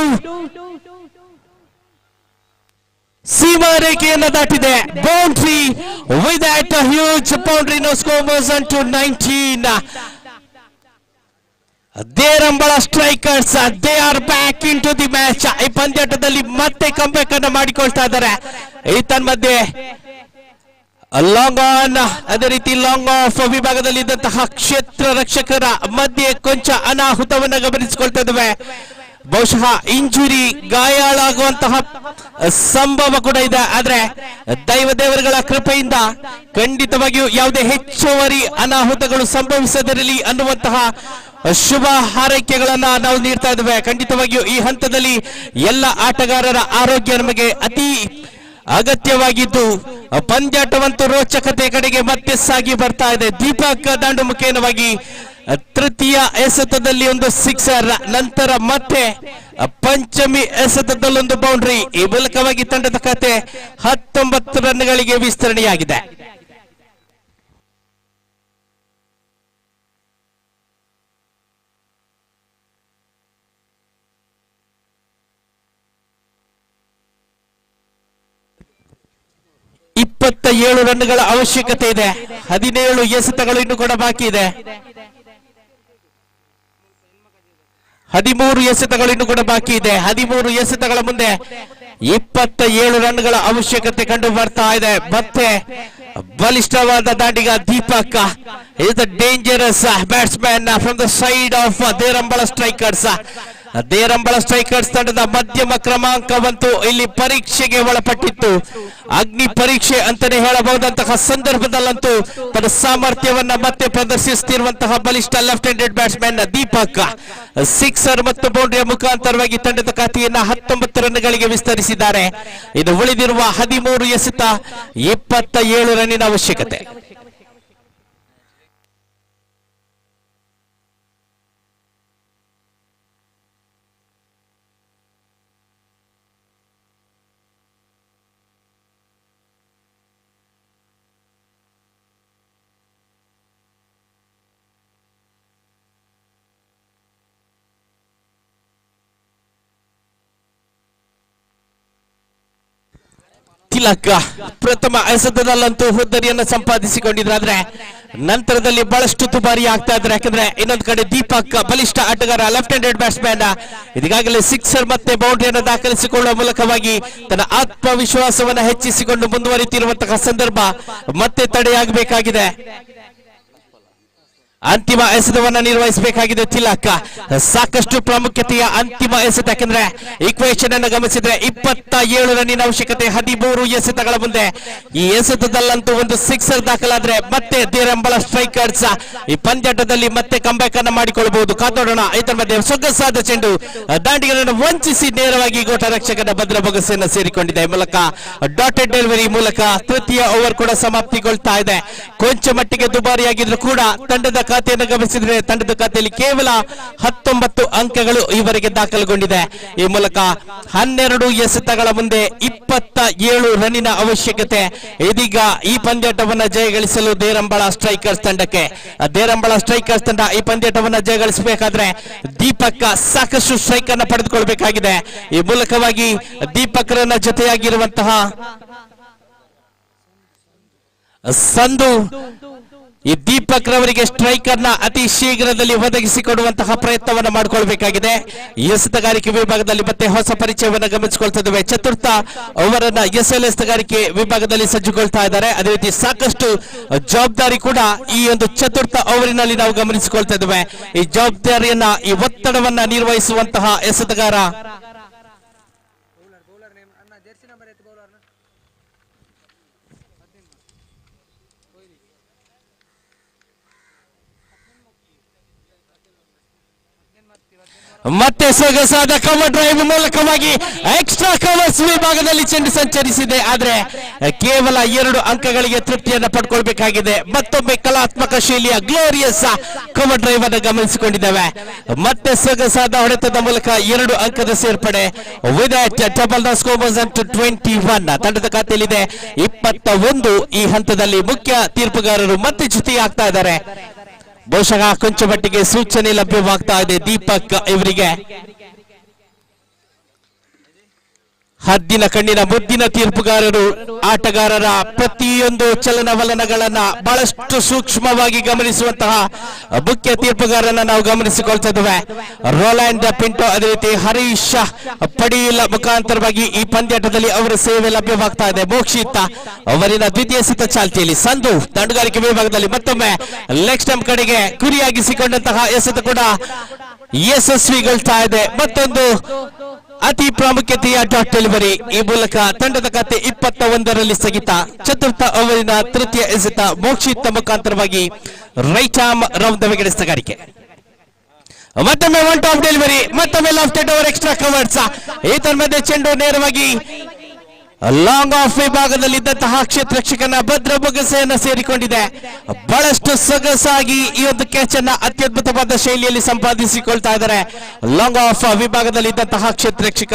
Speaker 1: ಸೀಮಾ ರೇಖೆಯನ್ನು ದಾಟಿದೆ. Boundary with that huge boundary now scores to 19. Derambala strikers they are back into the match. ಈ ಪಂದ್ಯಾಟದಲ್ಲಿ ಮತ್ತೆ ಕಂಬ್ಯಾಕ್ ಅನ್ನು ಮಾಡಿಕೊಳ್ತಾ ಇದ್ದಾರೆ. ಈ ತನ್ಮಧ್ಯೆ ಲಾಂಗ್ ಆನ್ ಅದೇ ರೀತಿ ಲಾಂಗ್ ಆಫ್ ವಿಭಾಗದಲ್ಲಿ ಇದ್ದಂತಹ ಕ್ಷೇತ್ರ ರಕ್ಷಕರ ಮಧ್ಯೆ ಕೊಂಚ ಅನಾಹುತವನ್ನು ಗಮನಿಸಿಕೊಳ್ತಾ ಇದ್ದೇವೆ. ಬಹುಶಃ ಇಂಜುರಿ ಗಾಯಾಳಾಗುವಂತಹ ಸಂಭವ ಕೂಡ ಇದೆ. ಆದ್ರೆ ದೇವರುಗಳ ಕೃಪೆಯಿಂದ ಖಂಡಿತವಾಗಿಯೂ ಯಾವುದೇ ಹೆಚ್ಚುವರಿ ಅನಾಹುತಗಳು ಸಂಭವಿಸದಿರಲಿ ಅನ್ನುವಂತಹ ಶುಭ ಹಾರೈಕೆಗಳನ್ನ ನಾವು ನೀಡ್ತಾ ಇದ್ದೇವೆ. ಖಂಡಿತವಾಗಿಯೂ ಈ ಹಂತದಲ್ಲಿ ಎಲ್ಲ ಆಟಗಾರರ ಆರೋಗ್ಯ ನಮಗೆ ಅತಿ ಅಗತ್ಯವಾಗಿದ್ದು ಪಂದ್ಯಾಟವಂತೂ ರೋಚಕತೆ ಕಡೆಗೆ ಮತ್ತೆ ಸಾಗಿ ಬರ್ತಾ ಇದೆ. ದೀಪಕ್ ದಾಂಡು ಮುಖೇನವಾಗಿ ತೃತೀಯ ಎಸೆತದಲ್ಲಿ ಒಂದು ಸಿಕ್ಸರ್, ನಂತರ ಮತ್ತೆ ಪಂಚಮಿ ಎಸೆತದಲ್ಲೊಂದು ಬೌಂಡ್ರಿ. ಈ ಮೂಲಕವಾಗಿ ತಂಡದ ಖಾತೆ 19 ರನ್ಗಳಿಗೆ ವಿಸ್ತರಣೆಯಾಗಿದೆ. ಇಪ್ಪತ್ತೇಳು ರನ್ಗಳ ಅವಶ್ಯಕತೆ ಇದೆ. 17 ಎಸೆತಗಳು ಇನ್ನು ಕೂಡ ಬಾಕಿ ಇದೆ. 13 ಎಸೆತಗಳು ಇನ್ನು ಕೂಡ ಬಾಕಿ ಇದೆ. 13 ಎಸೆತಗಳ ಮುಂದೆ 27 ರನ್ಗಳ ಅವಶ್ಯಕತೆ ಕಂಡು ಬರ್ತಾ ಇದೆ. ಮತ್ತೆ ಬಲಿಷ್ಠವಾದ ದಾಂಡಿಗ Deepak is the dangerous batsman from the side of Derambala strikers. Derambala strikers ತಂಡದ ಮಧ್ಯಮ ಕ್ರಮಾಂಕವಂತೂ ಇಲ್ಲಿ ಪರೀಕ್ಷೆಗೆ ಒಳಪಟ್ಟಿತ್ತು. ಅಗ್ನಿ ಪರೀಕ್ಷೆ ಅಂತಾನೆ ಹೇಳಬಹುದಂತಹ ಸಂದರ್ಭದಲ್ಲಂತೂ ತನ್ನ ಸಾಮರ್ಥ್ಯವನ್ನ ಮತ್ತೆ ಪ್ರದರ್ಶಿಸುತ್ತಿರುವಂತಹ ಬಲಿಷ್ಠ left handed batsman Deepak sixer ಮತ್ತು ಬೌಂಡ್ರಿಯ ಮುಖಾಂತರವಾಗಿ ತಂಡದ ಖಾತೆಯನ್ನ 19 ರನ್ಗಳಿಗೆ ವಿಸ್ತರಿಸಿದ್ದಾರೆ. ಇದು ಉಳಿದಿರುವ 13 ಎಸೆತ 27 ರನ್ನಿನ ಅವಶ್ಯಕತೆ. ತಿಲಕ್ ಪ್ರಥಮ ಎಸೆತದಲ್ಲಂತೂ ಹುದ್ದರಿಯನ್ನು ಸಂಪಾದಿಸಿಕೊಂಡಿದ್ರಾದ್ರೆ ನಂತರದಲ್ಲಿ ಬಹಳಷ್ಟು ದುಬಾರಿ ಆಗ್ತಾ ಇದ್ದಾರೆ. ಯಾಕಂದ್ರೆ ಇನ್ನೊಂದು ಕಡೆ ದೀಪಕ್ ಬಲಿಷ್ಠ ಆಟಗಾರ ಲೆಫ್ಟ್ ಹ್ಯಾಂಡೆಡ್ ಬ್ಯಾಟ್ಸ್ಮನ್ ಇದೀಗಾಗಲೇ ಸಿಕ್ಸರ್ ಮತ್ತೆ ಬೌಂಡ್ರಿಯನ್ನು ದಾಖಲಿಸಿಕೊಳ್ಳುವ ಮೂಲಕವಾಗಿ ತನ್ನ ಆತ್ಮವಿಶ್ವಾಸವನ್ನು ಹೆಚ್ಚಿಸಿಕೊಂಡು ಮುಂದುವರಿತಿರುವಂತಹ ಸಂದರ್ಭ ಮತ್ತೆ ತಡೆಯಾಗಬೇಕಾಗಿದೆ. ಅಂತಿಮ ಎಸೆತವನ್ನ ನಿರ್ವಹಿಸಬೇಕಾಗಿದೆ ತಿಲಕ್. ಸಾಕಷ್ಟು ಪ್ರಾಮುಖ್ಯತೆಯ ಅಂತಿಮ ಎಸೆತ, ಯಾಕಂದ್ರೆ ಈಕ್ವೇಷನ್ ಅನ್ನು ಗಮನಿಸಿದ್ರೆ 27 ರನ್ನಿನ ಅವಶ್ಯಕತೆ 13 ಎಸೆತಗಳ ಮುಂದೆ. ಈ ಎಸೆತದಲ್ಲಂತೂ ಒಂದು ಸಿಕ್ಸರ್ ದಾಖಲಾದ್ರೆ ಮತ್ತೆ ದೇರಂಬಳ ಸ್ಟ್ರೈಕರ್ಸ್ ಈ ಪಂದ್ಯಾಟದಲ್ಲಿ ಮತ್ತೆ ಕಂಬ್ಯಾಕ್ ಅನ್ನು ಮಾಡಿಕೊಳ್ಳಬಹುದು. ಕಾತೋಡೋಣ. ಇದರ ಮಧ್ಯೆ ಸೊಗಸಾದ ಚೆಂಡು ದಾಂಡಿಗರನ್ನು ವಂಚಿಸಿ ನೇರವಾಗಿ ಗೋಟ ರಕ್ಷಕನ ಭದ್ರ ಬೊಗಸೆಯನ್ನು ಸೇರಿಕೊಂಡಿದೆ. ಮೂಲಕ ಡಾಟೆಡ್ ಡೆಲಿವರಿ ಮೂಲಕ ತೃತೀಯ ಓವರ್ ಕೂಡ ಸಮಾಪ್ತಿಗೊಳ್ತಾ ಇದೆ. ಕೊಂಚ ಮಟ್ಟಿಗೆ ದುಬಾರಿಯಾಗಿದ್ರು ಕೂಡ ತಂಡದ ಖಾತೆಯನ್ನು ಗಮನಿಸಿದರೆ ತಂಡದ ಖಾತೆಯಲ್ಲಿ ಕೇವಲ 19 ಅಂಕಗಳು ಈವರೆಗೆ ದಾಖಲುಗೊಂಡಿದೆ. ಈ ಮೂಲಕ 12 ಎಸೆತಗಳ ಮುಂದೆ 27 ರನ್ನಿನ ಅವಶ್ಯಕತೆ. ಇದೀಗ ಈ ಪಂದ್ಯಾಟವನ್ನು ಜಯಗಳಿಸಲು ದೇರಂಬಳ ಸ್ಟ್ರೈಕರ್ಸ್ ತಂಡಕ್ಕೆ. ದೇರಂಬಳ ಸ್ಟ್ರೈಕರ್ಸ್ ತಂಡ ಈ ಪಂದ್ಯಾಟವನ್ನು ಜಯಗಳಿಸಬೇಕಾದ್ರೆ ದೀಪಕ್ ಸಾಕಷ್ಟು ಸ್ಟ್ರೈಕ್ ಅನ್ನು ಪಡೆದುಕೊಳ್ಳಬೇಕಾಗಿದೆ. ಈ ಮೂಲಕವಾಗಿ ದೀಪಕ್ರನ್ನ ಜೊತೆಯಾಗಿರುವಂತಹ ಸಂಧು ಈ ದೀಪಕ್ ರವರಿಗೆ ಸ್ಟ್ರೈಕರ್ ನ ಅತಿ ಶೀಘ್ರದಲ್ಲಿ ಒದಗಿಸಿಕೊಡುವಂತಹ ಪ್ರಯತ್ನವನ್ನು ಮಾಡಿಕೊಳ್ಬೇಕಾಗಿದೆ. ಎಸೆತಗಾರಿಕೆ ವಿಭಾಗದಲ್ಲಿ ಮತ್ತೆ ಹೊಸ ಪರಿಚಯವನ್ನು ಗಮನಿಸಿಕೊಳ್ತಿದ್ದೇವೆ. ಚತುರ್ಥ ಅವರನ್ನ SLS ತಗಾರಿಕೆ ವಿಭಾಗದಲ್ಲಿ ಸಜ್ಜುಗೊಳ್ತಾ ಇದ್ದಾರೆ. ಅದೇ ರೀತಿ ಸಾಕಷ್ಟು ಜವಾಬ್ದಾರಿ ಕೂಡ ಈ ಒಂದು ಚತುರ್ಥ ಓವರಿನಲ್ಲಿ ನಾವು ಗಮನಿಸಿಕೊಳ್ತಾ ಇದ್ದೇವೆ. ಈ ಜವಾಬ್ದಾರಿಯನ್ನ ಈ ಒತ್ತಡವನ್ನ ನಿರ್ವಹಿಸುವಂತಹ ಎಸೆತಗಾರ ಮತ್ತೆ ಸೊಗಸಾದ ಕವರ್ ಡ್ರೈವ್ ಮೂಲಕವಾಗಿ ಎಕ್ಸ್ಟ್ರಾ ಕವರ್ಸ್ ವಿಭಾಗದಲ್ಲಿ ಚೆಂಡು ಸಂಚರಿಸಿದೆ. ಆದ್ರೆ ಕೇವಲ 2 ಅಂಕಗಳಿಗೆ ತೃಪ್ತಿಯನ್ನು ಪಡ್ಕೊಳ್ಬೇಕಾಗಿದೆ. ಮತ್ತೊಮ್ಮೆ ಕಲಾತ್ಮಕ ಶೈಲಿಯ ಗ್ಲೋರಿಯಸ್ ಕವರ್ ಡ್ರೈವ್ ಅನ್ನು ಗಮನಿಸಿಕೊಂಡಿದ್ದೇವೆ. ಮತ್ತೆ ಸೊಗಸಾದ ಹೊಡೆತದ ಮೂಲಕ 2 ಅಂಕದ ಸೇರ್ಪಡೆ. With double the score was up to 21. ತಂಡದ ಖಾತೆಯಲ್ಲಿದೆ 21. ಈ ಹಂತದಲ್ಲಿ ಮುಖ್ಯ ತೀರ್ಪುಗಾರರು ಮತ್ತೆ ಜೊತೆಯಾಗ್ತಾ ಇದ್ದಾರೆ. ಬಹುಶಃ ಕೊಂಚ ಮಟ್ಟಿಗೆ ಸೂಚನೆ ಲಭ್ಯವಾಗ್ತಾ ಇದೆ ದೀಪಕ್ ಇವರಿಗೆ. ಹದ್ದಿನ ಕಣ್ಣಿನ ಮುದ್ದಿನ ತೀರ್ಪುಗಾರರು ಆಟಗಾರರ ಪ್ರತಿಯೊಂದು ಚಲನವಲನಗಳನ್ನ ಬಹಳಷ್ಟು ಸೂಕ್ಷ್ಮವಾಗಿ ಗಮನಿಸುವಂತಹ ಮುಖ್ಯ ತೀರ್ಪುಗಾರರನ್ನ ನಾವು ಗಮನಿಸಿಕೊಳ್ತಾ ಇದ್ದೇವೆ. ರೋಲ್ಯಾಂಡ್ ಪಿಂಟೋ ಅದೇ ರೀತಿ ಹರೀಶ್ ಪಡೀಲ್ ಮುಖಾಂತರವಾಗಿ ಈ ಪಂದ್ಯಾಟದಲ್ಲಿ ಅವರ ಸೇವೆ ಲಭ್ಯವಾಗ್ತಾ ಇದೆ. ಮೋಕ್ಷಿತ ಅವರಿನ ದ್ವಿತೀಯ ಎಸೆತ ಚಾಲ್ತಿಯಲ್ಲಿ. ಸಂಧು ತಂಡುಗಾರಿಕೆ ವಿಭಾಗದಲ್ಲಿ ಮತ್ತೊಮ್ಮೆ ಲೆಗ್ ಸ್ಟಂಪ್ ಕಡೆಗೆ ಗುರಿಯಾಗಿಸಿಕೊಂಡಂತಹ ಎಸೆತ ಕೂಡ ಯಶಸ್ವಿಗೊಳ್ತಾ ಇದೆ. ಮತ್ತೊಂದು ಅತಿ ಪ್ರಾಮುಖ್ಯತೆಯ ಡಾಟ್ ಡೆಲಿವರಿ. ಈ ಮೂಲಕ ತಂಡದ ಖಾತೆ 21ರಲ್ಲಿ ಸ್ಥಗಿತ. ಚತುರ್ಥ ಓವರಿನ ತೃತೀಯ ಎಸೆತ ಮೋಕ್ಷಿತ ಮುಖಾಂತರವಾಗಿ right arm round the wicket ಎಸೆತಗಾರಿಕೆ. ಮತ್ತೊಮ್ಮೆ ಒನ್ ಟಾಪ್ ಡೆಲಿವರಿ, ಮತ್ತೊಮ್ಮೆ ಲೆಫ್ಟ್ ಓವರ್ ಎಕ್ಸ್ಟ್ರಾ ಕವರ್ಸ್. ಈ ಮಧ್ಯೆ ಚೆಂಡು ನೇರವಾಗಿ ಲಾಂಗ್ ಆಫ್ ವಿಭಾಗದಲ್ಲಿದ್ದಂತಹ ಕ್ಷೇತ್ರ ರಕ್ಷಕನ ಭದ್ರ ಬೊಗಸೆಯನ್ನು ಸೇರಿಕೊಂಡಿದೆ. ಬಹಳಷ್ಟು ಸೊಗಸಾಗಿ ಈ ಒಂದು ಕ್ಯಾಚ್ ಅನ್ನ ಅತ್ಯದ್ಭುತವಾದ ಶೈಲಿಯಲ್ಲಿ ಸಂಪಾದಿಸಿಕೊಳ್ತಾ ಇದ್ದಾರೆ ಲಾಂಗ್ ಆಫ್ ವಿಭಾಗದಲ್ಲಿದ್ದಂತಹ ಕ್ಷೇತ್ರ ರಕ್ಷಕ.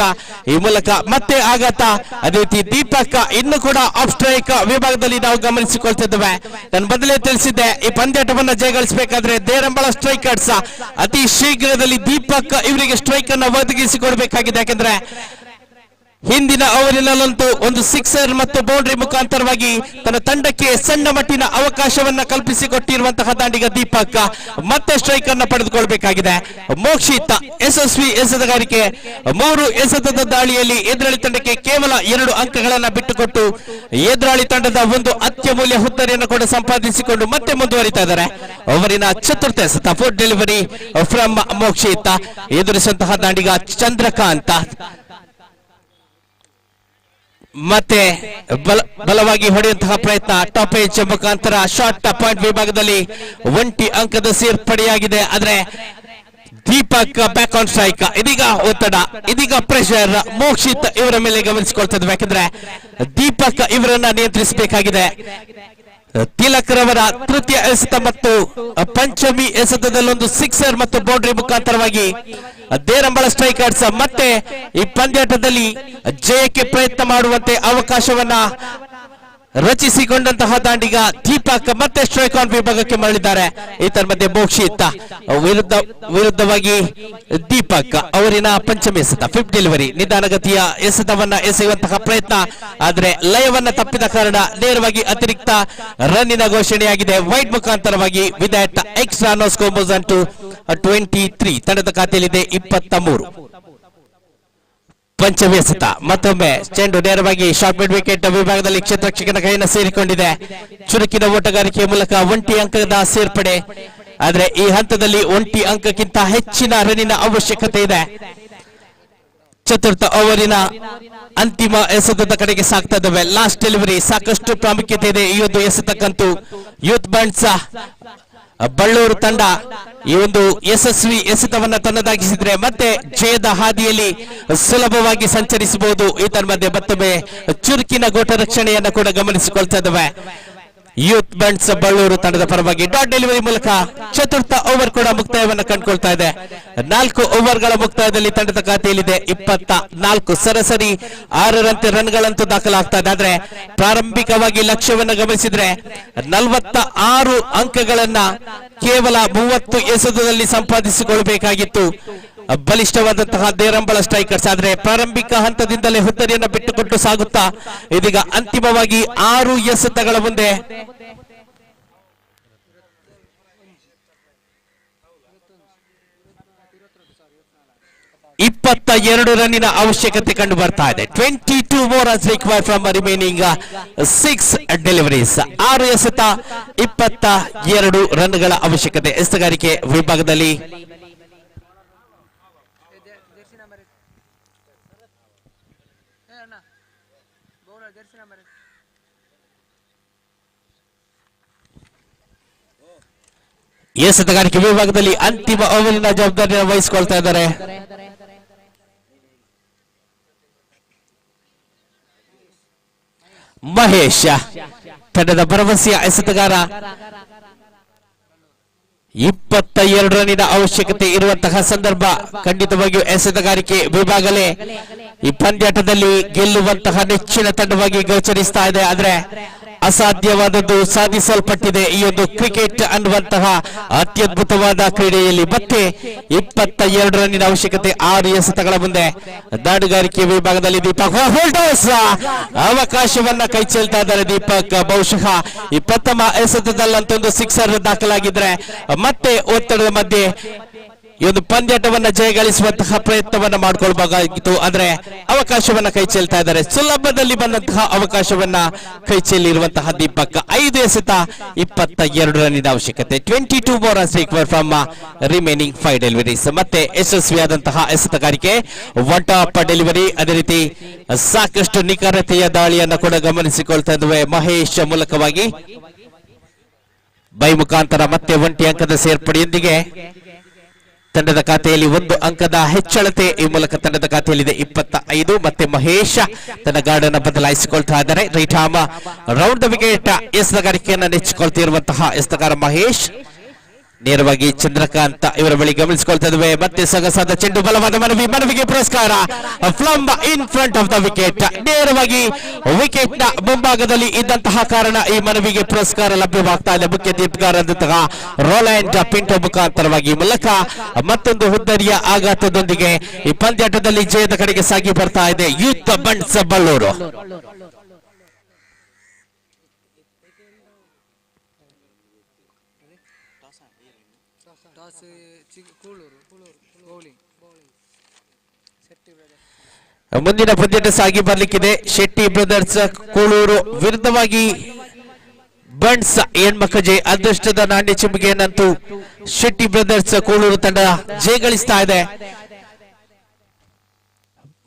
Speaker 1: ಈ ಮೂಲಕ ಮತ್ತೆ ಆಘಾತ. ಅದೇ ರೀತಿ ದೀಪಕ್ ಇನ್ನು ಕೂಡ ಆಫ್ ಸ್ಟ್ರೈಕ್ ವಿಭಾಗದಲ್ಲಿ ನಾವು ಗಮನಿಸಿಕೊಳ್ತಿದ್ದೇವೆ. ನಾನು ಮೊದಲೇ ತಿಳಿಸಿದ್ದೆ, ಈ ಪಂದ್ಯಾಟವನ್ನು ಜಯಗಳಿಸಬೇಕಾದ್ರೆ ದೇರಂಬಳ ಸ್ಟ್ರೈಕರ್ಸ್ ಅತಿ ಶೀಘ್ರದಲ್ಲಿ ದೀಪಕ್ ಇವರಿಗೆ ಸ್ಟ್ರೈಕ್ ಅನ್ನು ಒದಗಿಸಿಕೊಡಬೇಕಾಗಿದೆ. ಯಾಕಂದ್ರೆ ಹಿಂದಿನ ಓವರಿನಲ್ಲಂತೂ ಒಂದು ಸಿಕ್ಸರ್ ಮತ್ತು ಬೌಂಡ್ರಿ ಮುಖಾಂತರವಾಗಿ ತನ್ನ ತಂಡಕ್ಕೆ ಸಣ್ಣ ಮಟ್ಟಿನ ಅವಕಾಶವನ್ನ ಕಲ್ಪಿಸಿಕೊಟ್ಟಿರುವಂತಹ ದಾಂಡಿಗ ದೀಪಕ್ ಮತ್ತೆ ಸ್ಟ್ರೈಕ್ ಅನ್ನು ಪಡೆದುಕೊಳ್ಳಬೇಕಾಗಿದೆ. ಮೋಕ್ಷಿತ ಯಶಸ್ವಿ ಎಸೆತಗಾರಿಕೆ. 3 ಎಸೆತದ ದಾಳಿಯಲ್ಲಿ ಎದುರಾಳಿ ತಂಡಕ್ಕೆ ಕೇವಲ 2 ಅಂಕಗಳನ್ನ ಬಿಟ್ಟುಕೊಟ್ಟು ಎದುರಾಳಿ ತಂಡದ ಒಂದು ಅತ್ಯಮೂಲ್ಯ ಹುದ್ದರಿಯನ್ನು ಕೂಡ ಸಂಪಾದಿಸಿಕೊಂಡು ಮತ್ತೆ ಮುಂದುವರಿತಾ ಇದ್ದಾರೆ. ಅವರಿನ ಚತುರ್ಥ ಎಸೆತ ಫುಡ್ ಡೆಲಿವರಿ ಫ್ರಮ್ ಮೋಕ್ಷಿತ. ಎದುರಿಸುವಂತಹ ದಾಂಡಿಗ ಚಂದ್ರಕಾಂತ್ ಮತ್ತೆ ಬಲವಾಗಿ ಹೊಡೆಯುವಂತಹ ಪ್ರಯತ್ನ. ಟಾಪ್ ಏಜ್ ಮುಖಾಂತರ ಶಾರ್ಟ್ ಪಾಯಿಂಟ್ ವಿಭಾಗದಲ್ಲಿ 1 ಅಂಕದ ಸೇರ್ಪಡೆಯಾಗಿದೆ. ಆದ್ರೆ ದೀಪಕ್ ಬ್ಯಾಕ್ ಆನ್ ಸ್ಟ್ರೈಕ್. ಇದೀಗ ಒತ್ತಡ, ಇದೀಗ ಪ್ರೆಷರ್ ಮೋಕ್ಷಿತ್ ಇವರ ಮೇಲೆ ಗಮನಿಸಿಕೊಳ್ತಾ ಇದ್ವಿ. ಯಾಕಂದ್ರೆ ದೀಪಕ್ ಇವರನ್ನ ನಿಯಂತ್ರಿಸಬೇಕಾಗಿದೆ. ತಿಲಕ್ ರವರ ತೃತೀಯ ಎಸೆತ ಮತ್ತು ಪಂಚಮಿ ಎಸೆತದಲ್ಲೊಂದು ಸಿಕ್ಸರ್ ಮತ್ತು ಬೌಂಡ್ರಿ ಮುಖಾಂತರವಾಗಿ ದೇರಂಬಳ ಸ್ಟ್ರೈಕರ್ಸ್ ಮತ್ತೆ ಈ ಪಂದ್ಯಾಟದಲ್ಲಿ ಜಯಕ್ಕೆ ಪ್ರಯತ್ನ ಮಾಡುವಂತೆ ಅವಕಾಶವನ್ನ ರಚಿಸಿಕೊಂಡಂತಹ ದಾಂಡಿಗ ದೀಪಕ್ ಮತ್ತೆ ಸ್ಟ್ರೈಕ್ ಆನ್ ವಿಭಾಗಕ್ಕೆ ಮರಳಿದ್ದಾರೆ. ಇದರ ಮಧ್ಯೆ ಮೋಕ್ಷಿತ ವಿರುದ್ಧವಾಗಿ ದೀಪಕ್ ಅವರಿನ ಪಂಚಮಿ ಎಸೆತ ಫಿಫ್ತ್ ಡೆಲಿವರಿ. ನಿಧಾನಗತಿಯ ಎಸೆತವನ್ನ ಎಸೆಯುವಂತಹ ಪ್ರಯತ್ನ, ಆದ್ರೆ ಲಯವನ್ನ ತಪ್ಪಿದ ಕಾರಣ ನೇರವಾಗಿ ಅತಿರಿಕ್ತ ರನ್ನಿನ ಘೋಷಣೆಯಾಗಿದೆ. ವೈಡ್ ಮುಖಾಂತರವಾಗಿ without extra no score moves on to 23. ತಂಡದ ಖಾತೆಯಲ್ಲಿದೆ 23. ಪಂಚಮಿ ಎಸೆತ. ಮತ್ತೊಮ್ಮೆ ಚೆಂಡು ನೇರವಾಗಿ ಶಾರ್ಟ್ ಮಿಡ್ ವಿಕೆಟ್ ವಿಭಾಗದಲ್ಲಿ ಕ್ಷೇತ್ರರಕ್ಷಕನ ಕೈಯನ್ನು ಸೇರಿಕೊಂಡಿದೆ. ಚುರುಕಿನ ಓಟಗಾರಿಕೆಯ ಮೂಲಕ 1 ಅಂಕದ ಸೇರ್ಪಡೆ. ಆದ್ರೆ ಈ ಹಂತದಲ್ಲಿ 1 ಅಂಕಕ್ಕಿಂತ ಹೆಚ್ಚಿನ ರನ್ನಿನ ಅವಶ್ಯಕತೆ ಇದೆ. ಚತುರ್ಥ ಓವರಿನ ಅಂತಿಮ ಎಸೆತದ ಕಡೆಗೆ ಸಾಗ್ತಾ ಇದ್ದಾವೆ. ಲಾಸ್ಟ್ ಡೆಲಿವರಿ ಸಾಕಷ್ಟು ಪ್ರಾಮುಖ್ಯತೆ ಇದೆ ಈ ಒಂದು ಎಸೆತಕ್ಕಂತೂ. ಯೂತ್ ಬಂಡ್ಸ್ ಬಳ್ಳೂರು ತಂಡ ಈ ಒಂದು ಯಶಸ್ವಿ ಎಸೆತವನ್ನ ತನ್ನದಾಗಿಸಿದ್ರೆ ಮತ್ತೆ ಜಯದ ಹಾದಿಯಲ್ಲಿ ಸುಲಭವಾಗಿ ಸಂಚರಿಸಬಹುದು. ಇದರ ಮಧ್ಯೆ ಮತ್ತೊಮ್ಮೆ ಚುರುಕಿನ ಗೋಟ ರಕ್ಷಣೆಯನ್ನ ಕೂಡ ಗಮನಿಸಿಕೊಳ್ತಾ ಇದ್ದಾವೆ ಯೂತ್ ಬಂಡ್ಸ್ ಬಳ್ಳೂರು ತಂಡದ ಪರವಾಗಿ. ಡಾಟ್ ಡೆಲಿವರಿ ಮೂಲಕ ಚತುರ್ಥ ಓವರ್ ಕೂಡ ಮುಕ್ತಾಯವನ್ನು ಕಂಡುಕೊಳ್ತಾ ಇದೆ. 4 ಓವರ್ಗಳ ಮುಕ್ತಾಯದಲ್ಲಿ ತಂಡದ ಖಾತೆಯಲ್ಲಿದೆ 24. ಸರಾಸರಿ 6 ರನ್ಗಳಂತೂ ದಾಖಲಾಗ್ತಾ ಇದೆ. ಆದ್ರೆ ಪ್ರಾರಂಭಿಕವಾಗಿ ಲಕ್ಷ್ಯವನ್ನು ಗಮನಿಸಿದ್ರೆ 46 ಅಂಕಗಳನ್ನ ಕೇವಲ 30 ಎಸೆತದಲ್ಲಿ ಸಂಪಾದಿಸಿಕೊಳ್ಳಬೇಕಾಗಿತ್ತು ಬಲಿಷ್ಠವಾದಂತಹ ದೇರಂಬಳ ಸ್ಟ್ರೈಕರ್ಸ್. ಆದ್ರೆ ಪ್ರಾರಂಭಿಕ ಹಂತದಿಂದಲೇ ಹುದ್ದರಿಯನ್ನು ಬಿಟ್ಟುಕೊಟ್ಟು ಸಾಗುತ್ತಾ ಇದೀಗ ಅಂತಿಮವಾಗಿ 6 ಎಸೆತಗಳ ಮುಂದೆ 22 ರನ್ನಿನ ಅವಶ್ಯಕತೆ ಕಂಡು ಬರ್ತಾ ಇದೆ. 22 more runs required from remaining 6 deliveries. 6 ಎಸೆತ 22 ರನ್ಗಳ ಅವಶ್ಯಕತೆ. ಎಸೆತಗಾರಿಕೆ ವಿಭಾಗದಲ್ಲಿ ಎಸೆತಗಾರಿಕೆ ವಿಭಾಗದಲ್ಲಿ ಅಂತಿಮ ಓವರಿನ ಜವಾಬ್ದಾರಿಯನ್ನು ವಹಿಸಿಕೊಳ್ತಾ ಇದ್ದಾರೆ ಮಹೇಶ್. ತಂಡದ ಭರವಸೆಯ ಎಸೆತಗಾರ. 22 ರನ್ನಿನ ಅವಶ್ಯಕತೆ ಇರುವಂತಹ ಸಂದರ್ಭ. ಖಂಡಿತವಾಗಿಯೂ ಎಸೆತಗಾರಿಕೆ ವಿಭಾಗಲೇ ಈ ಪಂದ್ಯಾಟದಲ್ಲಿ ಗೆಲ್ಲುವಂತಹ ನೆಚ್ಚಿನ ತಂಡವಾಗಿ ಗೋಚರಿಸ್ತಾ ಇದೆ. ಆದ್ರೆ ಅಸಾಧ್ಯವಾದದ್ದು ಸಾಧಿಸಲ್ಪಟ್ಟಿದೆ ಈ ಒಂದು ಕ್ರಿಕೆಟ್ ಅನ್ನುವಂತಹ ಅತ್ಯದ್ಭುತವಾದ ಕ್ರೀಡೆಯಲ್ಲಿ. ಮತ್ತೆ 22 ರನ್ನಿನ ಅವಶ್ಯಕತೆ 6 ಎಸೆತಗಳ ಮುಂದೆ. ದಾಡುಗಾರಿಕೆ ವಿಭಾಗದಲ್ಲಿ ದೀಪಕ್ ಹೋಲ್ಡರ್ಸ್ ಅವಕಾಶವನ್ನ ಕೈ ಚೆಲ್ತಾ ಇದ್ದಾರೆ. ದೀಪಕ್ ಬಹುಶಃ ಈ ಪ್ರಥಮ ಎಸೆತದಲ್ಲಂತೊಂದು 6 ದಾಖಲಾಗಿದ್ರೆ ಮತ್ತೆ ಒತ್ತಡದ ಮಧ್ಯೆ ಈ ಒಂದು ಪಂದ್ಯಾಟವನ್ನ ಜಯಗಳಿಸುವಂತಹ ಪ್ರಯತ್ನವನ್ನ ಮಾಡಿಕೊಳ್ಬೇಕಾಗಿತ್ತು. ಆದ್ರೆ ಅವಕಾಶವನ್ನ ಕೈ ಚೆಲ್ತಾ ಇದ್ದಾರೆ. ಸುಲಭದಲ್ಲಿ ಬಂದಂತಹ ಅವಕಾಶವನ್ನ ಕೈ ಚೆಲ್ಲಿರುವಂತಹ ದೀಪಕ್. 5 ಎಸೆತ 22 ರನ್ನಿನ ಅವಶ್ಯಕತೆ. 22 more runs required from remaining 5 deliveries. ಮತ್ತೆ ಯಶಸ್ವಿಯಾದಂತಹ ಎಸೆತಗಾರಿಕೆ, ಒನ್ ಟಾಪ್ ಡೆಲಿವರಿ, ಅದೇ ರೀತಿ ಸಾಕಷ್ಟು ನಿಖರತೆಯ ದಾಳಿಯನ್ನ ಕೂಡ ಗಮನಿಸಿಕೊಳ್ತಾ ಇದ್ದೇವೆ ಮಹೇಶ್ ಮೂಲಕವಾಗಿ. ಬೈ ಮುಖಾಂತರ ಮತ್ತೆ 1 ಅಂಕದ ಸೇರ್ಪಡೆಯೊಂದಿಗೆ ತಂಡದ ಖಾತೆಯಲ್ಲಿ 1 ಅಂಕದ ಹೆಚ್ಚಳತೆ ಈ ಮೂಲಕ ತಂಡದ ಖಾತೆಯಲ್ಲಿದೆ 25. ಮತ್ತೆ ಮಹೇಶ್ ತನ್ನ ಗಾರ್ಡನ್ನು ಬದಲಾಯಿಸಿಕೊಳ್ತಾ ಇದ್ದಾರೆ. Right arm round the wicket ಎಸೆತಗಾರಿಕೆಯನ್ನು ನೆಚ್ಚಿಕೊಳ್ತಿರುವಂತಹ ಎಸೆತಗಾರ ಮಹೇಶ್. ನೇರವಾಗಿ ಚಂದ್ರಕಾಂತ್ ಇವರ ಬಳಿ ಗಮನಿಸಿಕೊಳ್ತಾ ಇದ್ದೇವೆ. ಮತ್ತೆ ಸೊಗಸಾದ ಚೆಂಡು, ಬಲವಾದ ಮನವಿಗೆ ಪುರಸ್ಕಾರ. Plumb in front of the wicket. ನೇರವಾಗಿ ವಿಕೆಟ್ ನ ಮುಂಭಾಗದಲ್ಲಿ ಇದ್ದಂತಹ ಕಾರಣ ಈ ಮನವಿಗೆ ಪುರಸ್ಕಾರ ಲಭ್ಯವಾಗ್ತಾ ಇದೆ. ಮುಖ್ಯ ತೀರ್ಪುಗಾರರಂತಹ ರೋಲ್ಯಾಂಡ್ ಪಿಂಟೋ ಮುಖಾಂತರವಾಗಿ. ಮೂಲಕ ಮತ್ತೊಂದು ಹುದ್ದರಿಯ ಆಘಾತದೊಂದಿಗೆ ಈ ಪಂದ್ಯಾಟದಲ್ಲಿ ಜಯದ ಕಡೆಗೆ ಸಾಗಿ ಬರ್ತಾ ಇದೆ ಯೂತ್ ಬಂಡ್ಸ್ ಬಳ್ಳೂರು. ಮುಂದಿನ ಪಂದ್ಯಾಟ ಸಾಗಿ ಬರ್ಲಿಕ್ಕಿದೆ. ಶೆಟ್ಟಿ ಬ್ರದರ್ಸ್ ಕೂಳೂರು ವಿರುದ್ಧವಾಗಿ ಬಂಡ್ಸ್ ಹೆಣ್ಮಕ್ಕಜೆ. ಅದೃಷ್ಟದ ನಾಣ್ಯ ಚಿಮ್ಮಿಗೆಯನ್ನಂತೂ ಶೆಟ್ಟಿ ಬ್ರದರ್ಸ್ ಕೂಳೂರು ತಂಡ ಜಯಗಳಿಸ್ತಾ ಇದೆ.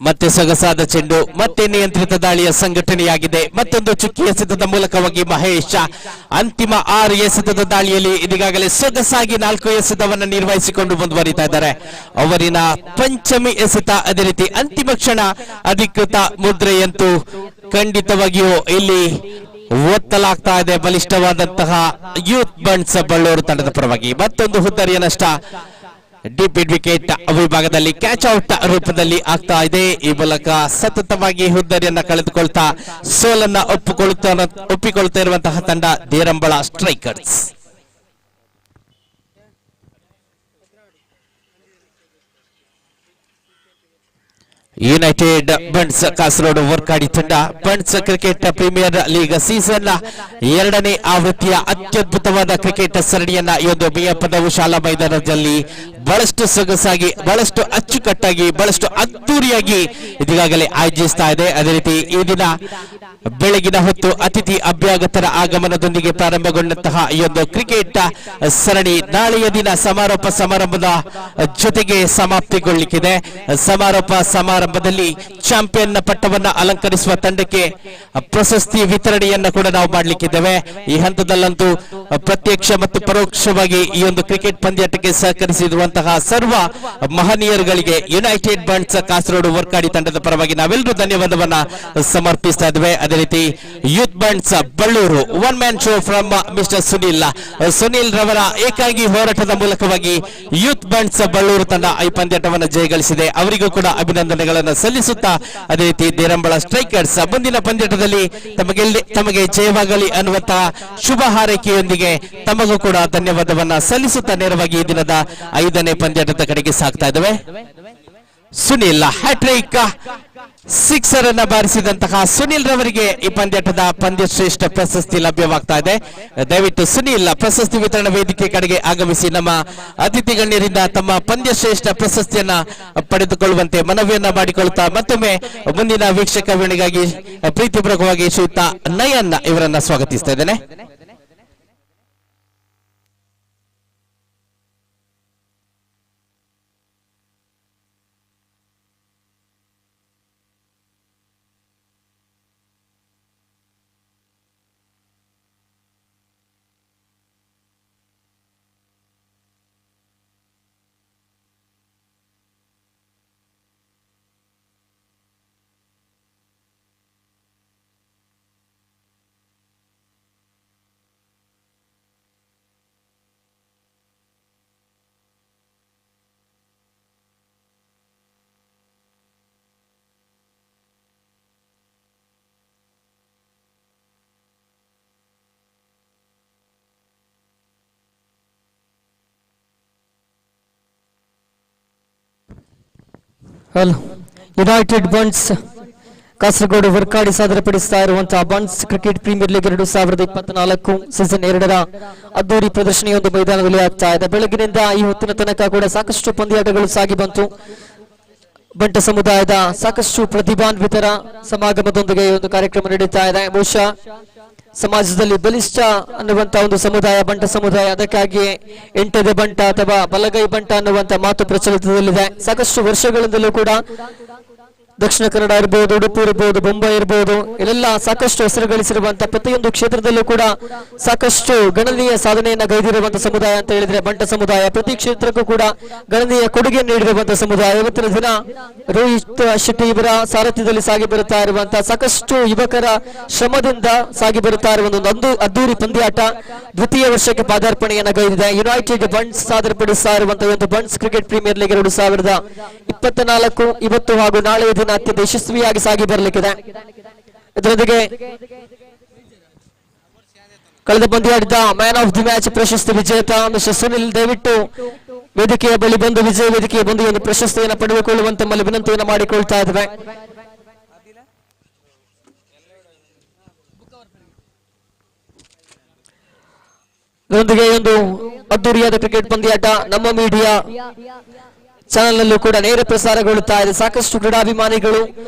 Speaker 1: ಮತ್ತೆ ಸೊಗಸಾದ ಚೆಂಡು, ಮತ್ತೆ ನಿಯಂತ್ರಿತ ದಾಳಿಯ ಸಂಘಟನೆಯಾಗಿದೆ. ಮತ್ತೊಂದು ಚುಕ್ಕಿ ಎಸೆತದ ಮೂಲಕವಾಗಿ ಮಹೇಶ್ ಅಂತಿಮ 6 ಎಸೆತದ ದಾಳಿಯಲ್ಲಿ ಇದೀಗಾಗಲೇ ಸೊಗಸಾಗಿ 4 ಎಸೆತವನ್ನು ನಿರ್ವಹಿಸಿಕೊಂಡು ಮುಂದುವರಿತಾ ಇದ್ದಾರೆ. ಅವರಿನ ಪಂಚಮಿ ಎಸೆತ, ಅದೇ ರೀತಿ ಅಂತಿಮ ಕ್ಷಣ ಅಧಿಕೃತ ಮುದ್ರೆಯಂತೂ ಖಂಡಿತವಾಗಿಯೂ ಇಲ್ಲಿ ಒತ್ತಲಾಗ್ತಾ ಇದೆ ಬಲಿಷ್ಠವಾದಂತಹ ಯೂತ್ ಬಂಡ್ಸ್ ಬಳ್ಳೂರು ತಂಡದ ಪರವಾಗಿ. ಮತ್ತೊಂದು ಹುದ್ದರಿಯ ನಷ್ಟ ಡೀಪ್ ಮಿಡ್ ವಿಕೆಟ್ ವಿಭಾಗದಲ್ಲಿ ಕ್ಯಾಚ್ ಔಟ್ ರೂಪದಲ್ಲಿ ಆಗ್ತಾ ಇದೆ. ಈ ಮೂಲಕ ಸತತವಾಗಿ ಹುದ್ದರಿಯನ್ನ ಕಳೆದುಕೊಳ್ತಾ ಸೋಲನ್ನ ಒಪ್ಪಿಕೊಳ್ತಾ ಇರುವಂತಹ ತಂಡ ದೇರಂಬಳ ಸ್ಟ್ರೈಕರ್ಸ್. ಯುನೈಟೆಡ್ ಬಂಡ್ಸ್ ಕಾಸರಗೋಡು ವರ್ಕಾಡಿ ತಂಡ Bunts cricket premier league season 2ನೇ ಆವೃತ್ತಿಯ ಅತ್ಯದ್ಭುತವಾದ ಕ್ರಿಕೆಟ್ ಸರಣಿಯನ್ನ ಈ ಒಂದು ಮೇಯಪ್ಪದವು ಶಾಲಾ ಮೈದಾನದಲ್ಲಿ ಬಹಳಷ್ಟು ಸೊಗಸಾಗಿ, ಬಹಳಷ್ಟು ಅಚ್ಚುಕಟ್ಟಾಗಿ, ಬಹಳಷ್ಟು ಅದ್ದೂರಿಯಾಗಿ ಇದೀಗಾಗಲೇ ಆಯೋಜಿಸ್ತಾ ಇದೆ. ಅದೇ ರೀತಿ ಈ ದಿನ ಬೆಳಗಿನ ಹೊತ್ತು ಅತಿಥಿ ಅಭ್ಯಾಗತರ ಆಗಮನದೊಂದಿಗೆ ಪ್ರಾರಂಭಗೊಂಡಂತಹ ಈ ಒಂದು ಕ್ರಿಕೆಟ್ ಸರಣಿ ನಾಳೆಯ ದಿನ ಸಮಾರೋಪ ಸಮಾರಂಭದ ಜೊತೆಗೆ ಸಮಾಪ್ತಿಗೊಳ್ಳಲಿಕ್ಕಿದೆ. ಸಮಾರೋಪ ಸಮಾರಂಭದಲ್ಲಿ ಚಾಂಪಿಯನ್ ಪಟ್ಟವನ್ನು ಅಲಂಕರಿಸುವ ತಂಡಕ್ಕೆ ಪ್ರಶಸ್ತಿ ವಿತರಣೆಯನ್ನ ಕೂಡ ನಾವು ಮಾಡಲಿಕ್ಕಿದ್ದೇವೆ. ಈ ಹಂತದಲ್ಲಂತೂ ಪ್ರತ್ಯಕ್ಷ ಮತ್ತು ಪರೋಕ್ಷವಾಗಿ ಈ ಒಂದು ಕ್ರಿಕೆಟ್ ಪಂದ್ಯಾಟಕ್ಕೆ ಸಹಕರಿಸಿರುವಂತಹ ಸರ್ವ ಮಹನೀಯರುಗಳಿಗೆ ಯುನೈಟೆಡ್ ಬಂಟ್ಸ್ ಕಾಸರಗೋಡು ವರ್ಕಾಡಿ ತಂಡದ ಪರವಾಗಿ ನಾವೆಲ್ಲರೂ ಧನ್ಯವಾದವನ್ನ ಸಮರ್ಪಿಸ್ತಾ ಇದ್ದೇವೆ. ಅದೇ ರೀತಿ youth Bunts Ballur one man show from mister Sunil ರವರ ಏಕಾಂಗಿ ಹೋರಾಟದ ಮೂಲಕವಾಗಿ ಯೂತ್ ಬಂಟ್ಸ್ ಬಳ್ಳೂರು ತಂಡ ಈ ಪಂದ್ಯಾಟವನ್ನು ಜಯಗಳಿಸಿದೆ. ಅವರಿಗೂ ಕೂಡ ಅಭಿನಂದನೆಗಳನ್ನು ಸಲ್ಲಿಸುತ್ತಾ ಅದೇ ರೀತಿ ದೇರಂಬಳ ಸ್ಟ್ರೈಕರ್ಸ್ ಮುಂದಿನ ಪಂದ್ಯಾಟದಲ್ಲಿ ತಮಗೆ ಜಯವಾಗಲಿ ಅನ್ನುವಂತಹ ಶುಭ ಹಾರೈಕೆಯೊಂದಿಗೆ ತಮಗೂ ಕೂಡ ಧನ್ಯವಾದವನ್ನ ಸಲ್ಲಿಸುತ್ತಾ ನೇರವಾಗಿ ಈ ದಿನದ 5ನೇ ಪಂದ್ಯಾಟದ ಕಡೆಗೆ ಸಾಗ್ತಾ ಇದ್ದೇವೆ. ಸುನಿಲ್ ಹ್ಯಾಟ್ರಿಕ್ ಸಿಕ್ಸರ್ ಅನ್ನ ಬಾರಿಸಿದಂತಹ ಸುನಿಲ್ ರವರಿಗೆ ಈ ಪಂದ್ಯಾಟದ ಪಂದ್ಯ ಶ್ರೇಷ್ಠ ಪ್ರಶಸ್ತಿ ಲಭ್ಯವಾಗ್ತಾ ಇದೆ. ದಯವಿಟ್ಟು ಸುನಿಲ್ ಪ್ರಶಸ್ತಿ ವಿತರಣಾ ವೇದಿಕೆ ಕಡೆಗೆ ಆಗಮಿಸಿ ನಮ್ಮ ಅತಿಥಿ ಗಣ್ಯರಿಂದ ತಮ್ಮ ಪಂದ್ಯ ಶ್ರೇಷ್ಠ ಪ್ರಶಸ್ತಿಯನ್ನ ಪಡೆದುಕೊಳ್ಳುವಂತೆ ಮನವಿಯನ್ನ ಮಾಡಿಕೊಳ್ಳುತ್ತಾ ಮತ್ತೊಮ್ಮೆ ಮುಂದಿನ ವೀಕ್ಷಕ ವೇಳೆಗಾಗಿ ಪ್ರೀತಿಪೂರ್ವಕವಾಗಿ ಶ್ರೀಯುತ ನಯನ್ ಇವರನ್ನ ಸ್ವಾಗತಿಸ್ತಾ ಇದ್ದೇನೆ.
Speaker 2: ಯುನೈಟೆಡ್ ಬಂಟ್ಸ್ ಕಾಸರಗೋಡು ವರ್ಕಾಡಿ ಸಾದರಪಡಿಸ್ತಾ ಇರುವಂತಹ Bunts cricket premier league 2024 season 2ರ ಅದ್ದೂರಿ ಪ್ರದರ್ಶನವೊಂದು ಮೈದಾನದಲ್ಲಿ ಆಗ್ತಾ ಇದೆ. ಬೆಳಗಿನಿಂದ ಈ ಹೊತ್ತಿನ ತನಕ ಕೂಡ ಸಾಕಷ್ಟು ಪಂದ್ಯಾಟಗಳು ಸಾಗಿ ಬಂತು. ಬಂಟ ಸಮುದಾಯದ ಸಾಕಷ್ಟು ಪ್ರತಿಭಾನ್ವಿತರ ಸಮಾಗಮದೊಂದಿಗೆ ಒಂದು ಕಾರ್ಯಕ್ರಮ ನಡೀತಾ ಇದೆ. ಬಹುಶಃ ಸಮಾಜದಲ್ಲಿ ಬಲಿಷ್ಠ ಅನ್ನುವಂತ ಒಂದು ಸಮುದಾಯ ಬಂಟ ಸಮುದಾಯ, ಅದಕ್ಕಾಗಿ ಎಂಟದೆ ಬಂಟ ಅಥವಾ ಬಲಗೈ ಬಂಟ ಅನ್ನುವಂತ ಮಾತು ಪ್ರಚಲಿತದಲ್ಲಿದೆ. ಸಾಕಷ್ಟು ವರ್ಷಗಳಿಂದಲೂ ಕೂಡ ದಕ್ಷಿಣ ಕನ್ನಡ ಇರಬಹುದು, ಉಡುಪಿ ಇರಬಹುದು, ಬೊಂಬಾಯಿ ಇರಬಹುದು, ಇಲ್ಲೆಲ್ಲ ಸಾಕಷ್ಟು ಹೆಸರು ಗಳಿಸಿರುವಂತಹ ಪ್ರತಿಯೊಂದು ಕ್ಷೇತ್ರದಲ್ಲೂ ಕೂಡ ಸಾಕಷ್ಟು ಗಣನೀಯ ಸಾಧನೆಯನ್ನ ಗೈದಿರುವಂತಹ ಸಮುದಾಯ ಅಂತ ಹೇಳಿದ್ರೆ ಬಂಟ ಸಮುದಾಯ. ಪ್ರತಿ ಕ್ಷೇತ್ರಕ್ಕೂ ಕೂಡ ಗಣನೀಯ ಕೊಡುಗೆ ನೀಡಿರುವಂತಹ ಸಮುದಾಯ. ಇವತ್ತಿನ ದಿನ ರೋಹಿತ್ ಶೆಟ್ಟಿ ಇವರ ಸಾರಥ್ಯದಲ್ಲಿ ಸಾಗಿ ಬರುತ್ತಾ ಇರುವಂತಹ ಸಾಕಷ್ಟು ಯುವಕರ ಶ್ರಮದಿಂದ ಸಾಗಿ ಬರುತ್ತಾ ಇರುವ ಒಂದು ಅದ್ದೂರಿ ಪಂದ್ಯಾಟ ದ್ವಿತೀಯ ವರ್ಷಕ್ಕೆ ಪಾದಾರ್ಪಣೆಯನ್ನ ಗೈದಿದೆ. ಯುನೈಟೆಡ್ ಬಂಟ್ಸ್ ಸಾದರಪಡಿಸ್ತಾ ಇರುವಂತಹ ಒಂದು ಬಂಟ್ಸ್ ಕ್ರಿಕೆಟ್ ಪ್ರೀಮಿಯರ್ ಲೀಗ್ 2024 ಇವತ್ತು ಹಾಗೂ ನಾಳೆಯ ದಿನ ಅತ್ಯಂತ ಯಶಸ್ವಿಯಾಗಿ ಸಾಗಿ ಬರಲಿಕ್ಕಿದೆ. ಇದರೊಂದಿಗೆ ಕಳೆದ ಪಂದ್ಯಾಟದ ಮ್ಯಾನ್ ಆಫ್ ದಿ ಮ್ಯಾಚ್ ಪ್ರಶಸ್ತಿ ವಿಜೇತ ಮಿಸ್ಟರ್ ಸುನಿಲ್ ದಯವಿಟ್ಟು ವೇದಿಕೆಯ ಬಳಿ ಬಂದು ವಿಜಯ ವೇದಿಕೆಯ ಬಂದು ಒಂದು ಪ್ರಶಸ್ತಿಯನ್ನು ಪಡೆದುಕೊಳ್ಳುವಂತೆ ಮೇಲೆ ವಿನಂತಿಯನ್ನು ಮಾಡಿಕೊಳ್ತಾ ಇದ್ದೇವೆ. ಇದರೊಂದಿಗೆ ಒಂದು ಅದ್ದೂರಿಯಾದ ಕ್ರಿಕೆಟ್ ಪಂದ್ಯಾಟ ನಮ್ಮ ಮೀಡಿಯಾ ಚಾನೆಲ್ ನಲ್ಲೂ ಕೂಡ ನೇರ ಪ್ರಸಾರಗೊಳ್ಳುತ್ತಾ ಇದೆ. ಸಾಕಷ್ಟು ಕ್ರೀಡಾಭಿಮಾನಿಗಳು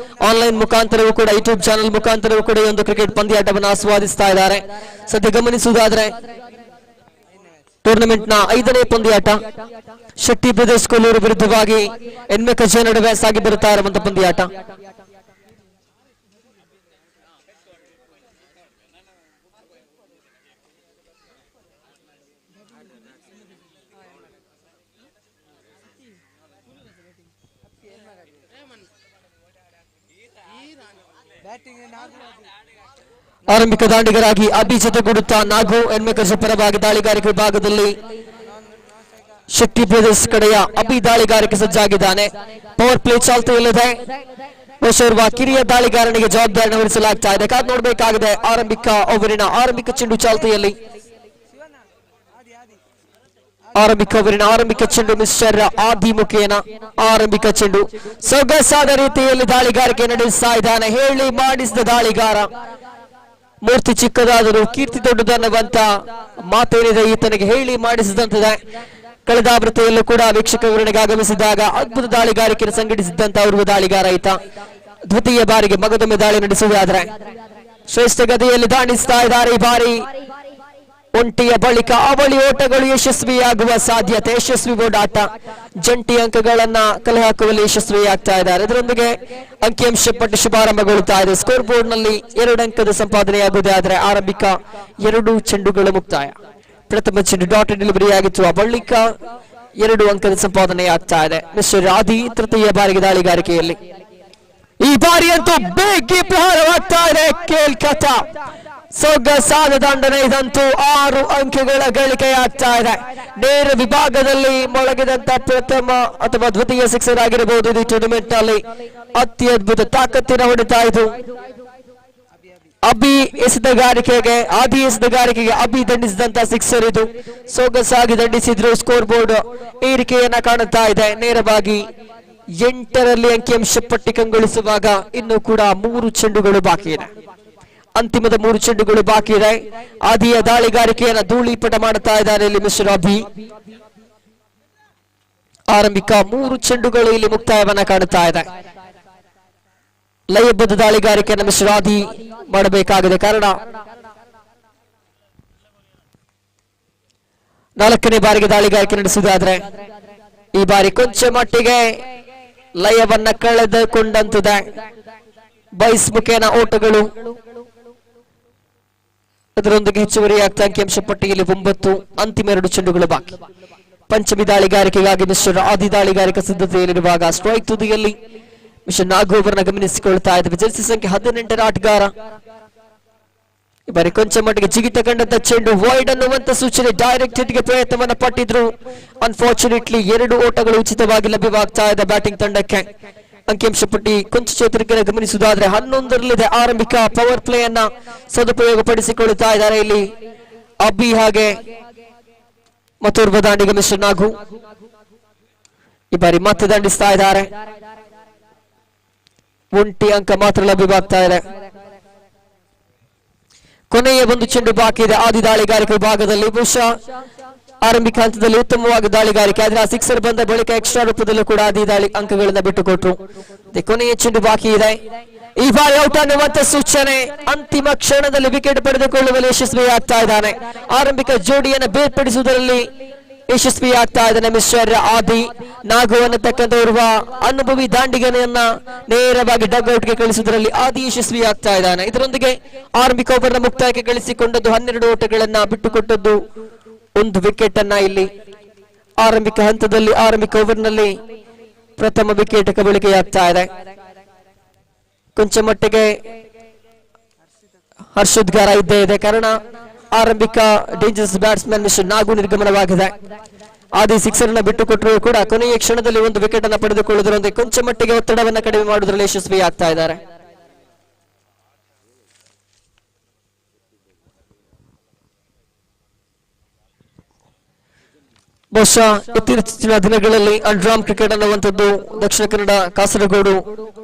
Speaker 2: ಆನ್ಲೈನ್ ಮುಖಾಂತರವೂ ಕೂಡ ಯೂಟ್ಯೂಬ್ ಚಾನೆಲ್ ಮುಖಾಂತರವೂ ಕೂಡ ಒಂದು ಕ್ರಿಕೆಟ್ ಪಂದ್ಯಾಟವನ್ನು ಆಸ್ವಾದಿಸ್ತಾ ಇದ್ದಾರೆ. ಸದ್ಯ ಗಮನಿಸುವುದಾದ್ರೆ ಟೂರ್ನಮೆಂಟ್ ನ 5ನೇ ಪಂದ್ಯಾಟ ಶೆಟ್ಟಿ ಬ್ರದರ್ಸ್ ಕೊಲ್ಲೂರು ವಿರುದ್ಧವಾಗಿ ಎನ್ಮೆ ಕಜೆ ನಡುವೆ ಸಾಗಿ ಬರುತ್ತಾ ಇರುವಂತಹ ಪಂದ್ಯಾಟ. ಆರಂಭಿಕ ದಾಂಡಿಗರಾಗಿ ಅಭಿ ಜೊತೆಗೂಡುತ್ತಾ ನಾಗು ಎನ್ಮೆಕರ್ಜ ಪರವಾಗಿ ದಾಳಿಗಾರಿಕೆ ವಿಭಾಗದಲ್ಲಿ ಶೆಟ್ಟಿ ಬ್ರದರ್ಸ್ ಕಡೆಯ ಅಭಿ ದಾಳಿಗಾರಿಕೆ ಸಜ್ಜಾಗಿದ್ದಾನೆ. ಪವರ್ ಪ್ಲೇ ಚಾಲ್ತಿಯಲ್ಲಿದೆ. ಓರ್ವ ಕಿರಿಯ ದಾಳಿಗಾರನಿಗೆ ಜವಾಬ್ದಾರಿ ವಹಿಸಲಾಗ್ತಾ ಇದೆ. ಕಾದು ನೋಡಬೇಕಾಗಿದೆ. ಆರಂಭಿಕ ಓವರಿನ ಆರಂಭಿಕ ಚೆಂಡು ಚಾಲ್ತಿಯಲ್ಲಿ ಆರಂಭಿಕ ಚೆಂಡು ಮಿಸ್ಟರ್ ಆದಿ ಮುಖೇನ ಆರಂಭಿಕ ಚೆಂಡು ಸೊಗಸಾದ ರೀತಿಯಲ್ಲಿ ದಾಳಿಗಾರಿಕೆ ನಡೆಸ್ತಾ ಇದ್ದಾನೆ. ಹೇಳಿ ಮಾಡಿಸಿದ ದಾಳಿಗಾರ. ಮೂರ್ತಿ ಚಿಕ್ಕದಾದರೂ ಕೀರ್ತಿ ದೊಡ್ಡದನ್ನುವಂತ ಮಾತೇನಿದೆ ಈತನಿಗೆ. ಹೇಳಿ ಮಾಡಿಸಿದಂತಿದೆ. ಕಳೆದ ಆವೃತ್ತಿಯಲ್ಲೂ ಕೂಡ ವೀಕ್ಷಕ ವಿವರಣೆಗೆ ಆಗಮಿಸಿದಾಗ ಅದ್ಭುತ ದಾಳಿಗಾರಿಕೆಯನ್ನು ಸಂಘಟಿಸಿದ್ದಂತ ಓರ್ವ ದಾಳಿಗಾರ ಈತ. ದ್ವಿತೀಯ ಬಾರಿಗೆ ಮಗದೊಮ್ಮೆ ದಾಳಿ ನಡೆಸುವುದಾದ್ರೆ ಶ್ರೇಷ್ಠ ಗತಿಯಲ್ಲಿ ದಾಣಿಸ್ತಾ ಇದ್ದಾರೆ. ಈ ಬಾರಿ ಒಂಟಿಯ ಬಳಿಕ ಅವಳಿ ಓಟಗಳು ಯಶಸ್ವಿಯಾಗುವ ಸಾಧ್ಯತೆ. ಯಶಸ್ವಿ ಓಡಾಟ, ಜಂಟಿ ಅಂಕಗಳನ್ನ ಕಲೆ ಹಾಕುವಲ್ಲಿ ಯಶಸ್ವಿಯಾಗ್ತಾ ಇದ್ದಾರೆ. ಇದರೊಂದಿಗೆ ಅಂಕಿಅಂಶ ಪಟ್ಟಿ ಶುಭಾರಂಭಗೊಳ್ಳುತ್ತಾ ಇದೆ. ಸ್ಕೋರ್ ಬೋರ್ಡ್ ನಲ್ಲಿ 2 ಅಂಕದ ಸಂಪಾದನೆಯಾಗುವುದೇ ಆದರೆ ಆರಂಭಿಕ 2 ಚೆಂಡುಗಳು ಮುಕ್ತಾಯ. ಪ್ರಥಮ ಚೆಂಡು ಡಾಟ್ ಡೆಲಿವರಿ ಆಗಿತ್ತು, ಆ ಬಳಿಕ 2 ಅಂಕದ ಸಂಪಾದನೆಯಾಗ್ತಾ ಇದೆ. ಮಿಸ್ಟರ್ ಆದಿ ತೃತೀಯ ಬಾರಿಗೆ ದಾಳಿಗಾರಿಕೆಯಲ್ಲಿ. ಈ ಬಾರಿಯಂತೂ ಬೇಗಿ ಪ್ರಹಾರವಾಗ್ತಾ ಇದೆ ಕೇಲ್ಕತ್ತಾ. ಸೊಗಸಾದ ದಂಡನೆ ಇದಂತೂ 6 ಅಂಕಗಳ ಗಳಿಕೆಯಾಗ್ತಾ ಇದೆ. ನೇರ ವಿಭಾಗದಲ್ಲಿ ಮೊಳಗಿದಂತ ಪ್ರಥಮ ಅಥವಾ ದ್ವಿತೀಯ ಸಿಕ್ಸರ್ ಆಗಿರಬಹುದು. ಇದು ಟೂರ್ನಮೆಂಟ್ ನಲ್ಲಿ ಅತ್ಯದ್ಭುತ ತಾಕತ್ತಿನ ಹೊಡೆತ ಇದು. ಅಭಿ ಎಸೆದಗಾರಿಕೆಗೆ ಅಭಿ ದಂಡಿಸಿದಂತ ಸಿಕ್ಸರ್ ಇದು. ಸೊಗಸಾಗಿ ದಂಡಿಸಿದ್ರು. ಸ್ಕೋರ್ ಬೋರ್ಡ್ ಏರಿಕೆಯನ್ನ ಕಾಣುತ್ತಾ ಇದೆ. ನೇರವಾಗಿ 8ರಲ್ಲಿ ಅಂಕಿಅಂಶ ಪಟ್ಟಿ ಕಂಗೊಳಿಸುವಾಗ ಇನ್ನೂ ಕೂಡ 3 ಚೆಂಡುಗಳು ಬಾಕಿ ಇದೆ. ಅಂತಿಮದ 3 ಚೆಂಡುಗಳು ಬಾಕಿ ಇದೆ. ಆದಿಯ ದಾಳಿಗಾರಿಕೆಯನ್ನ ಧೂಳಿಪಟ ಮಾಡುತ್ತಾ ಇದ್ದಾರೆ ಇಲ್ಲಿ ಮಿಸ್ಟರ್ ಅಭಿ. ಆರಂಭಿಕ 3 ಚೆಂಡುಗಳು ಇಲ್ಲಿ ಮುಕ್ತಾಯವನ್ನ ಕಾಣುತ್ತಾ ಇದೆ. ಲಯಬದ್ಧ ದಾಳಿಗಾರಿಕೆಯನ್ನು ಮಿಸ್ಟರ್ ಆದಿ ಮಾಡಬೇಕಾಗಿದೆ. ಕಾರಣ 4ನೇ ಬಾರಿಗೆ ದಾಳಿಗಾರಿಕೆ ನಡೆಸುವುದಾದ್ರೆ ಈ ಬಾರಿ ಕೊಂಚ ಮಟ್ಟಿಗೆ ಲಯವನ್ನ ಕಳೆದುಕೊಂಡಂತಿದೆ. ಬೈಸ್ ಮುಖೇನ ಓಟಗಳು, ಅದರೊಂದಿಗೆ ಹೆಚ್ಚುವರಿಯಾಗ್ತಾ ಅಂಕಿಅಂಶ ಪಟ್ಟಿಯಲ್ಲಿ 9. ಅಂತಿಮ 2 ಚೆಂಡುಗಳು ಬಾಕಿ. ಪಂಚಮಿ ದಾಳಿಗಾರಿಕೆಗಾಗಿ ಮಿಸ್ಟರ್ ಆದಿ ದಾಳಿಗಾರಿಕೆ ಸಿದ್ಧತೆಯಲ್ಲಿರುವಾಗ ಸ್ಟ್ರೈಕ್ ತುದಿಯಲ್ಲಿ ಮಿಸ್ಟರ್ ನಾಗು ಅವರನ್ನ ಗಮನಿಸಿಕೊಳ್ತಾ ಇದ್ದಾರೆ. ಜರ್ಸಿ ಸಂಖ್ಯೆ 18ರ ಆಟಗಾರ. ಈ ಬಾರಿ ಕೊಂಚ ಮಟ್ಟಿಗೆ ಜಿಗಿತ ಕಂಡಂತ ಚೆಂಡು ವೈಡ್ ಅನ್ನುವಂತ ಸೂಚನೆ. ಡೈರೆಕ್ಟ್ ಹಿಟ್ ಗೆ ಪ್ರಯತ್ನವನ್ನ ಪಟ್ಟಿದ್ರು. ಅನ್ಫಾರ್ಚುನೇಟ್ಲಿ 2 ಓಟಗಳು ಉಚಿತವಾಗಿ ಲಭ್ಯವಾಗ್ತಾ ಇದೆ ಬ್ಯಾಟಿಂಗ್ ತಂಡಕ್ಕೆ. ಅಂಕಿಅಂಶ ಪಟ್ಟಿ ಕೊಂಚ ಚೇತರಿಕೆಯನ್ನು ಗಮನಿಸುವುದಾದ್ರೆ 11ರಲ್ಲಿದೆ. ಆರಂಭಿಕ ಪವರ್ ಪ್ಲೇ ಅನ್ನ ಸದುಪಯೋಗ ಪಡಿಸಿಕೊಳ್ಳುತ್ತಾ ಇದ್ದಾರೆ ಇಲ್ಲಿ ಅಬ್ಬಿ ಹಾಗೆ ಮತ್ತೋರ್ವ ದಾಂಡಿಗ ಮಿಸ್ಟರ್ ನಾಗು. ಈ ಬಾರಿ ಮತ್ತೆ ದಂಡಿಸ್ತಾ ಇದ್ದಾರೆ. 1 ಅಂಕ ಮಾತ್ರ ಲಭ್ಯವಾಗ್ತಾ ಇದೆ. ಕೊನೆಯ 1 ಚೆಂಡು ಬಾಕಿ ಇದೆ ಆದಿ ದಾಳಿಗಾರಿಕೆ ವಿಭಾಗದಲ್ಲಿ. ಬಹುಶಃ ಆರಂಭಿಕ ಹಂತದಲ್ಲಿ ಉತ್ತಮವಾಗಿ ದಾಳಿಗಾರಿಕೆ ಆದ್ರೆ ಆ ಸಿಕ್ಸರ್ ಬಂದ ಬಳಿಕ ಎಕ್ಸ್ಟ್ರಾ ರೂಪದಲ್ಲೂ ಕೂಡ ಆದಿ ದಾಳಿ ಅಂಕಗಳನ್ನ ಬಿಟ್ಟುಕೊಟ್ರು. ಕೊನೆಯ ಚೆಂಡು ಬಾಕಿ ಇದೆ. ಈ ಬಾರಿ ಔಟ್ ಅನ್ನುವಂತ ಸೂಚನೆ. ಅಂತಿಮ ಕ್ಷಣದಲ್ಲಿ ವಿಕೆಟ್ ಪಡೆದುಕೊಳ್ಳುವಲ್ಲಿ ಯಶಸ್ವಿಯಾಗ್ತಾ ಇದ್ದಾನೆ. ಆರಂಭಿಕ ಜೋಡಿಯನ್ನು ಬೇರ್ಪಡಿಸುವುದರಲ್ಲಿ ಯಶಸ್ವಿಯಾಗ್ತಾ ಇದ್ದಾನೆ ಮಿಸ್ಟರ್ ಆದಿ. ನಾಗು ಅನ್ನತಕ್ಕಂಥ ಓರ್ವ ಅನುಭವಿ ದಾಂಡಿಗನನ್ನ ನೇರವಾಗಿ ಡಗ್ ಔಟ್ಗೆ ಕಳಿಸುವುದರಲ್ಲಿ ಆದಿ ಯಶಸ್ವಿಯಾಗ್ತಾ ಇದ್ದಾನೆ. ಇದರೊಂದಿಗೆ ಆರಂಭಿಕ ಓವರ್ನ ಮುಕ್ತಾಯಕ್ಕೆ ಕಳಿಸಿಕೊಂಡದ್ದು 12 ಓಟಗಳನ್ನ ಬಿಟ್ಟುಕೊಟ್ಟದ್ದು 1 ವಿಕೆಟ್ ಅನ್ನ ಇಲ್ಲಿ ಆರಂಭಿಕ ಹಂತದಲ್ಲಿ ಆರಂಭಿಕ ಓವರ್ನಲ್ಲಿ ಪ್ರಥಮ ವಿಕೆಟ್ ಕಬಳಿಕೆಯಾಗ್ತಾ ಇದೆ. ಕೊಂಚ ಮಟ್ಟಿಗೆ ಹರ್ಷೋದ್ಗಾರ ಇದ್ದೇ ಇದೆ. ಕಾರಣ ಆರಂಭಿಕ ಡೇಂಜರಸ್ ಬ್ಯಾಟ್ಸ್ಮನ್ ಮಿಸ್ಟರ್ ನಾಗು ನಿರ್ಗಮನವಾಗಿದೆ. ಆದಿ ಸಿಕ್ಸರ್ ಅನ್ನ ಬಿಟ್ಟುಕೊಟ್ಟರು ಕೂಡ ಕೊನೆಯ ಕ್ಷಣದಲ್ಲಿ 1 ವಿಕೆಟ್ ಅನ್ನ ಪಡೆದುಕೊಳ್ಳುವುದರೊಂದಿಗೆ ಕೊಂಚ ಮಟ್ಟಿಗೆ ಒತ್ತಡವನ್ನ ಕಡಿಮೆ ಮಾಡುವುದರಲ್ಲಿ ಯಶಸ್ವಿಯಾಗ್ತಾ ಇದ್ದಾರೆ. ಬಹುಶಃ ಇತ್ತೀಚಿನ ದಿನಗಳಲ್ಲಿ ಅಂಡ್ರಾಮ್ ಕ್ರಿಕೆಟ್ ಅನ್ನುವಂಥದ್ದು ದಕ್ಷಿಣ ಕನ್ನಡ, ಕಾಸರಗೋಡು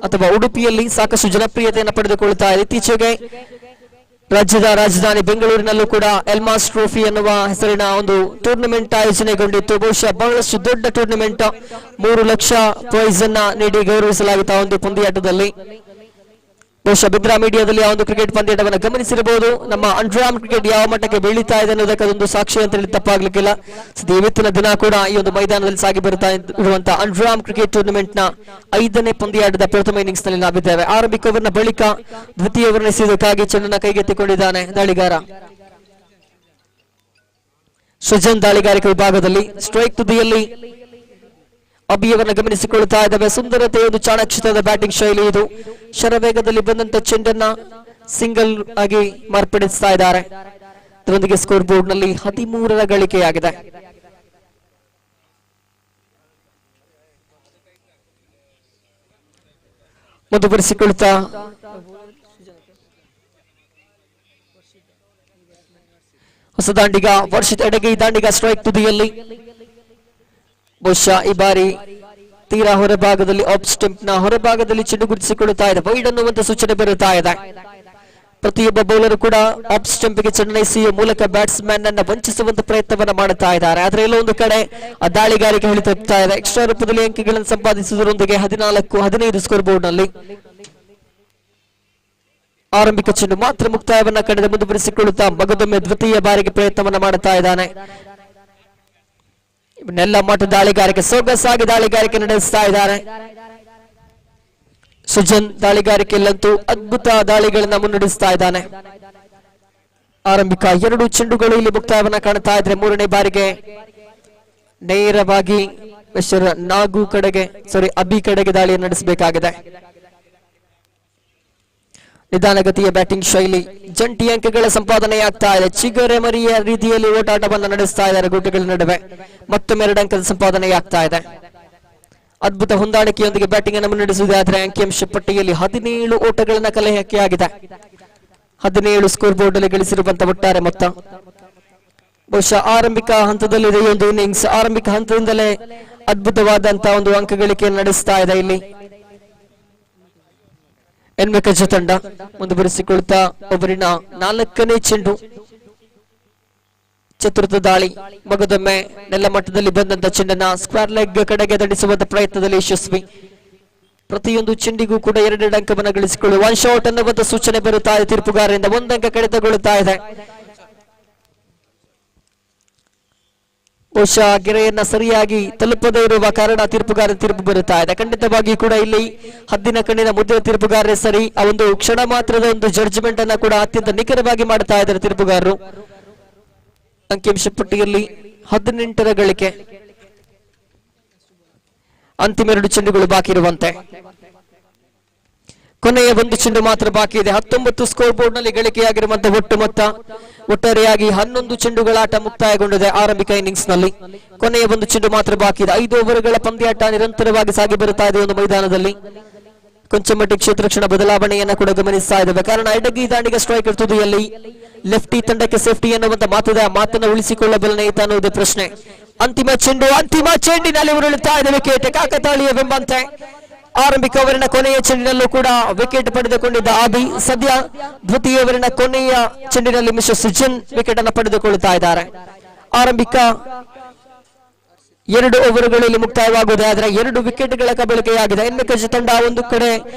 Speaker 2: ಅಥವಾ ಉಡುಪಿಯಲ್ಲಿ ಸಾಕಷ್ಟು ಜನಪ್ರಿಯತೆಯನ್ನು ಪಡೆದುಕೊಳ್ಳುತ್ತಾ ಇದೆ. ಇತ್ತೀಚೆಗೆ ರಾಜ್ಯದ ರಾಜಧಾನಿ ಬೆಂಗಳೂರಿನಲ್ಲೂ ಕೂಡ ಎಲ್ಮಾಸ್ ಟ್ರೋಫಿ ಎನ್ನುವ ಹೆಸರಿನ ಒಂದು ಟೂರ್ನಮೆಂಟ್ ಆಯೋಜನೆಗೊಂಡಿತ್ತು. ಬಹುಶಃ ಬಹಳಷ್ಟು ದೊಡ್ಡ ಟೂರ್ನಮೆಂಟ್. 3 ಲಕ್ಷ ಪ್ರೈಸ್ ಅನ್ನ ನೀಡಿ ಗೌರವಿಸಲಾಗಿತ್ತು ಒಂದು ಪಂದ್ಯಾಟದಲ್ಲಿ. ಬಹುಶಃ ಬಿದ್ರಾ ಮೀಡಿಯಾದಲ್ಲಿ ಆ ಒಂದು ಕ್ರಿಕೆಟ್ ಪಂದ್ಯಾಟವನ್ನು ಗಮನಿಸಿರಬಹುದು. ನಮ್ಮ ಅಂಡ್ರಾಮ್ ಕ್ರಿಕೆಟ್ ಯಾವ ಮಟ್ಟಕ್ಕೆ ಬೆಳೀತಾ ಇದೆ ಅನ್ನೋದಕ್ಕೆ ಅದೊಂದು ಸಾಕ್ಷಿ ಅಂತ ಹೇಳಿ ತಪ್ಪಾಗ್ಲಿಕ್ಕಿಲ್ಲ. ಇವತ್ತಿನ ದಿನ ಕೂಡ ಈ ಒಂದು ಮೈದಾನದಲ್ಲಿ ಸಾಗಿ ಬರುತ್ತಾ ಇರುವಂತಹ ಅಂಡ್ರಾಮ್ ಕ್ರಿಕೆಟ್ ಟೂರ್ನಮೆಂಟ್ ನ 5ನೇ ಪಂದ್ಯಾಟದ ಪ್ರಥಮ ಇನ್ನಿಂಗ್ಸ್ ನಲ್ಲಿ ನಾವಿದ್ದೇವೆ. ಆರಂಭಿಕ ಓವರ್ನ ಬಳಿಕ ದ್ವಿತೀಯ ಓವರ್ ಎಸೆಯುವುದಕ್ಕಾಗಿ ಚೆಂಡನ್ನ ಕೈಗೆತ್ತಿಕೊಂಡಿದ್ದಾನೆ ದಾಳಿಗಾರ ಸೃಜನ್. ದಾಳಿಗಾರಿಕೆ ವಿಭಾಗದಲ್ಲಿ ಸ್ಟ್ರೈಕ್ ತುದಿಯಲ್ಲಿ ಅಭಿಯವನ್ನ ಗಮನಿಸಿಕೊಳ್ಳುತ್ತಾ ಇದ್ದಾವೆ. ಸುಂದರತೆಯ ಒಂದು ಚಾಣಾಕ್ಷತದ ಬ್ಯಾಟಿಂಗ್ ಶೈಲಿ ಇದು. ಶರವೇಗದಲ್ಲಿ ಬಂದಂತ ಚೆಂಡನ್ನ ಸಿಂಗಲ್ ಆಗಿ ಮಾರ್ಪಡಿಸ್ತಾ ಇದ್ದಾರೆ. ಇದರೊಂದಿಗೆ ಸ್ಕೋರ್ ಬೋರ್ಡ್ ನಲ್ಲಿ 13ರ ಗಳಿಕೆಯಾಗಿದೆ. ಮುಂದುವರಿಸಿಕೊಳ್ಳುತ್ತಾ ಹೊಸ ದಾಂಡಿಗ ವರ್ಷಿತ್ ಎಡಗೈ ದಾಂಡಿಗ ಸ್ಟ್ರೈಕ್ ತುದಿಯಲ್ಲಿ. ಬಹುಶಃ ಈ ಬಾರಿ ತೀರಾ ಹೊರಭಾಗದಲ್ಲಿ ಆಫ್ ಸ್ಟಂಪ್ ನ ಹೊರಭಾಗದಲ್ಲಿ ಚೆಂಡು ಗುರುತಿಸಿಕೊಳ್ಳುತ್ತಾ ಇದೆ. ವೈಡ್ ಅನ್ನುವಂತ ಸೂಚನೆ ಬರುತ್ತಾ ಇದೆ. ಪ್ರತಿಯೊಬ್ಬ ಬೌಲರ್ ಕೂಡ ಆಫ್ ಸ್ಟಂಪ್ಗೆ ಚನ್ನೈಸುವ ಮೂಲಕ ಬ್ಯಾಟ್ಸ್ಮನ್ ಅನ್ನ ವಂಚಿಸುವಂತ ಪ್ರಯತ್ನವನ್ನ ಮಾಡುತ್ತಾ ಇದ್ದಾರೆ. ಆದ್ರೆ ಎಲ್ಲೋ ಒಂದು ಕಡೆ ಆ ದಾಳಿಗಾರಿಕೆ ಹೇಳಿ ತಪ್ಪುತ್ತಾ ಇದೆ. ಎಕ್ಸ್ಟ್ರಾ ರೂಪದಲ್ಲಿ ಅಂಕಗಳನ್ನು ಸಂಪಾದಿಸುವುದರೊಂದಿಗೆ 14-15 ಸ್ಕೋರ್ ಬೋರ್ಡ್ ನಲ್ಲಿ ಆರಂಭಿಕ ಚೆಂಡು ಮಾತ್ರ ಮುಕ್ತಾಯವನ್ನ ಕಂಡಿದೆ. ಮುಂದುವರಿಸಿಕೊಳ್ಳುತ್ತಾ ಮಗದೊಮ್ಮೆ ದ್ವಿತೀಯ ಬಾರಿಗೆ ಪ್ರಯತ್ನವನ್ನ ಮಾಡುತ್ತಾ ಇದ್ದಾನೆ. ಇವನ್ನೆಲ್ಲ ಮಟ್ಟ ದಾಳಿಗಾರಿಕೆ ಸೊಗಸಾಗಿ ದಾಳಿಗಾರಿಕೆ ನಡೆಸ್ತಾ ಇದ್ದಾರೆ. ಸುಜನ್ ದಾಳಿಗಾರಿಕೆಯಲ್ಲಂತೂ ಅದ್ಭುತ ದಾಳಿಗಳನ್ನ ಮುನ್ನಡೆಸ್ತಾ ಇದ್ದಾನೆ. ಆರಂಭಿಕ 2 ಚೆಂಡುಗಳು ಇಲ್ಲಿ ಮುಕ್ತಾಯವನ್ನ ಕಾಣ್ತಾ ಇದ್ರೆ ಮೂರನೇ ಬಾರಿಗೆ ನೇರವಾಗಿ ಅಬಿ ಕಡೆಗೆ ದಾಳಿಯನ್ನು ನಡೆಸಬೇಕಾಗಿದೆ. ನಿಧಾನಗತಿಯ ಬ್ಯಾಟಿಂಗ್ ಶೈಲಿ, ಜಂಟಿ ಅಂಕಗಳ ಸಂಪಾದನೆಯಾಗ್ತಾ ಇದೆ. ಚಿಗರೆ ಮರಿಯ ರೀತಿಯಲ್ಲಿ ಓಟಾಟವನ್ನು ನಡೆಸ್ತಾ ಇದ್ದಾರೆ ಗುಡ್ಡಗಳ ನಡುವೆ. ಮತ್ತೊಮ್ಮೆ 2 ಅಂಕದ ಸಂಪಾದನೆಯಾಗ್ತಾ ಇದೆ. ಅದ್ಭುತ ಹೊಂದಾಣಿಕೆಯೊಂದಿಗೆ ಬ್ಯಾಟಿಂಗ್ ಅನ್ನು ಮುನ್ನಡೆಸುವುದಾದ್ರೆ ಅಂಕಿಅಂಶ ಪಟ್ಟಿಯಲ್ಲಿ 17 ಓಟಗಳನ್ನ ಕಲೆ ಹಾಕಿಯಾಗಿದೆ. 17 ಸ್ಕೋರ್ ಬೋರ್ಡ್ ಅಲ್ಲಿ ಗಳಿಸಿರುವಂತಹ ಒಟ್ಟಾರೆ ಮೊತ್ತ. ಬಹುಶಃ ಆರಂಭಿಕ ಹಂತದಲ್ಲಿದೆ ಈ ಒಂದು ಇನ್ನಿಂಗ್ಸ್. ಆರಂಭಿಕ ಹಂತದಿಂದಲೇ ಅದ್ಭುತವಾದಂತಹ ಒಂದು ಅಂಕ ಗಳಿಕೆಯನ್ನು ನಡೆಸ್ತಾ ಇದೆ ಇಲ್ಲಿ ಎನ್ಮೆಕಜ್ಜ ತಂಡ. ಮುಂದುವರಿಸಿಕೊಳ್ತಾ ಓವರಿನ 4ನೇ ಚೆಂಡು, ಚತುರ್ಥ ದಾಳಿ. ಮಗದೊಮ್ಮೆ ನೆಲಮಟ್ಟದಲ್ಲಿ ಬಂದಂತ ಚೆಂಡನ್ನ ಸ್ಕ್ವೇರ್ ಲೆಗ್ ಕಡೆಗೆ ದಂಡಿಸುವಂತ ಪ್ರಯತ್ನದಲ್ಲಿ ಯಶಸ್ವಿ. ಪ್ರತಿಯೊಂದು ಚೆಂಡಿಗೂ ಕೂಡ 2 ಅಂಕವನ್ನು ಗಳಿಸಿಕೊಳ್ಳುವ 1 ಶಾಟ್ ಅನ್ನುವಂತ ಸೂಚನೆ ಬರುತ್ತಾ ಇದೆ ತೀರ್ಪುಗಾರರಿಂದ. 1 ಅಂಕ ಕಡಿತಗೊಳ್ಳುತ್ತಾ ಇದೆ. ಬಹುಶಃ ಗೆರೆಯನ್ನ ಸರಿಯಾಗಿ ತಲುಪದೇ ಇರುವ ಕಾರಣ ತೀರ್ಪುಗಾರರ ತೀರ್ಪು ಬರುತ್ತಾ ಇದೆ. ಖಂಡಿತವಾಗಿ ಕೂಡ ಇಲ್ಲಿ ಹದ್ದಿನ ಕಣ್ಣಿನ ಮುದ್ದೆ ತೀರ್ಪುಗಾರರೇ ಸರಿ. ಆ ಒಂದು ಕ್ಷಣ ಮಾತ್ರದ ಒಂದು ಜಡ್ಜ್ಮೆಂಟ್ ಅನ್ನ ಕೂಡ ಅತ್ಯಂತ ನಿಖರವಾಗಿ ಮಾಡ್ತಾ ಇದ್ದಾರೆ ತೀರ್ಪುಗಾರರು. ಅಂಕಿಅಂಶ ಪಟ್ಟಿಯಲ್ಲಿ 18ರ ಗಳಿಕೆ. ಅಂತಿಮ 2 ಚೆಂಡುಗಳು ಬಾಕಿ ಇರುವಂತೆ. ಕೊನೆಯ 1 ಚೆಂಡು ಮಾತ್ರ ಬಾಕಿ ಇದೆ. 19 ಸ್ಕೋರ್ ಬೋರ್ಡ್ ನಲ್ಲಿ ಗಳಿಕೆಯಾಗಿರುವಂತಹ ಒಟ್ಟು ಮೊತ್ತ. ಒಟ್ಟಾರೆಯಾಗಿ 11 ಚೆಂಡುಗಳ ಆಟ ಮುಕ್ತಾಯಗೊಂಡಿದೆ ಆರಂಭಿಕ ಇನ್ನಿಂಗ್ಸ್ ನಲ್ಲಿ. ಕೊನೆಯ 1 ಚೆಂಡು ಮಾತ್ರ ಬಾಕಿ ಇದೆ. 5 ಓವರ್ಗಳ ಪಂದ್ಯಾಟ ನಿರಂತರವಾಗಿ ಸಾಗಿ ಬರುತ್ತಾ ಇದೆ ಒಂದು ಮೈದಾನದಲ್ಲಿ. ಕೊಂಚ ಮಟ್ಟಿಗೆ ಕ್ಷೇತ್ರ ರಕ್ಷಣಾ ಬದಲಾವಣೆಯನ್ನ ಕೂಡ ಗಮನಿಸ್ತಾ ಇದ್ದೇವೆ. ಕಾರಣ ಎಡಗಿ ದಾಂಡಿಗ ಸ್ಟ್ರೈಕರ್ ತುದಿಯಲ್ಲಿ ಲೆಫ್ಟಿ ತಂಡಕ್ಕೆ ಸೇಫ್ಟಿ ಅನ್ನುವಂತ ಮಾತನ್ನ ಉಳಿಸಿಕೊಳ್ಳಬಲ್ಲನೆ ಅನ್ನೋದೇ ಪ್ರಶ್ನೆ. ಅಂತಿಮ ಚೆಂಡಿನಲ್ಲಿ ಉರುಳುತ್ತಾ ಇದೆ ವಿಕೆಟ್. ಕಾಕತಾಳೀಯವೆಂಬಂತೆ ಆರಂಭಿಕ ಓವರಿನ ಕೊನೆಯ ಚೆಂಡಿನಲ್ಲೂ ಕೂಡ ವಿಕೆಟ್ ಪಡೆದುಕೊಂಡಿದ್ದ ಆಬಿ ಸದ್ಯ ದ್ವಿತೀಯ ಓವರಿನ ಕೊನೆಯ ಚೆಂಡಿನಲ್ಲಿ ಮಿಸ್ಟರ್ ಸುಜನ್ ವಿಕೆಟ್ ಅನ್ನು ಪಡೆದುಕೊಳ್ಳುತ್ತಾ ಇದ್ದಾರೆ. ಆರಂಭಿಕ 2 ಓವರ್ಗಳಲ್ಲಿ ಮುಕ್ತಾಯವಾಗುವುದೇ ಆದರೆ 2 ವಿಕೆಟ್ಗಳ ಕಬಳಿಕೆಯಾಗಿದೆ. ಎನ್ಮೆಕಜ್ಜ ತಂಡ ಒಂದು ಕಡೆ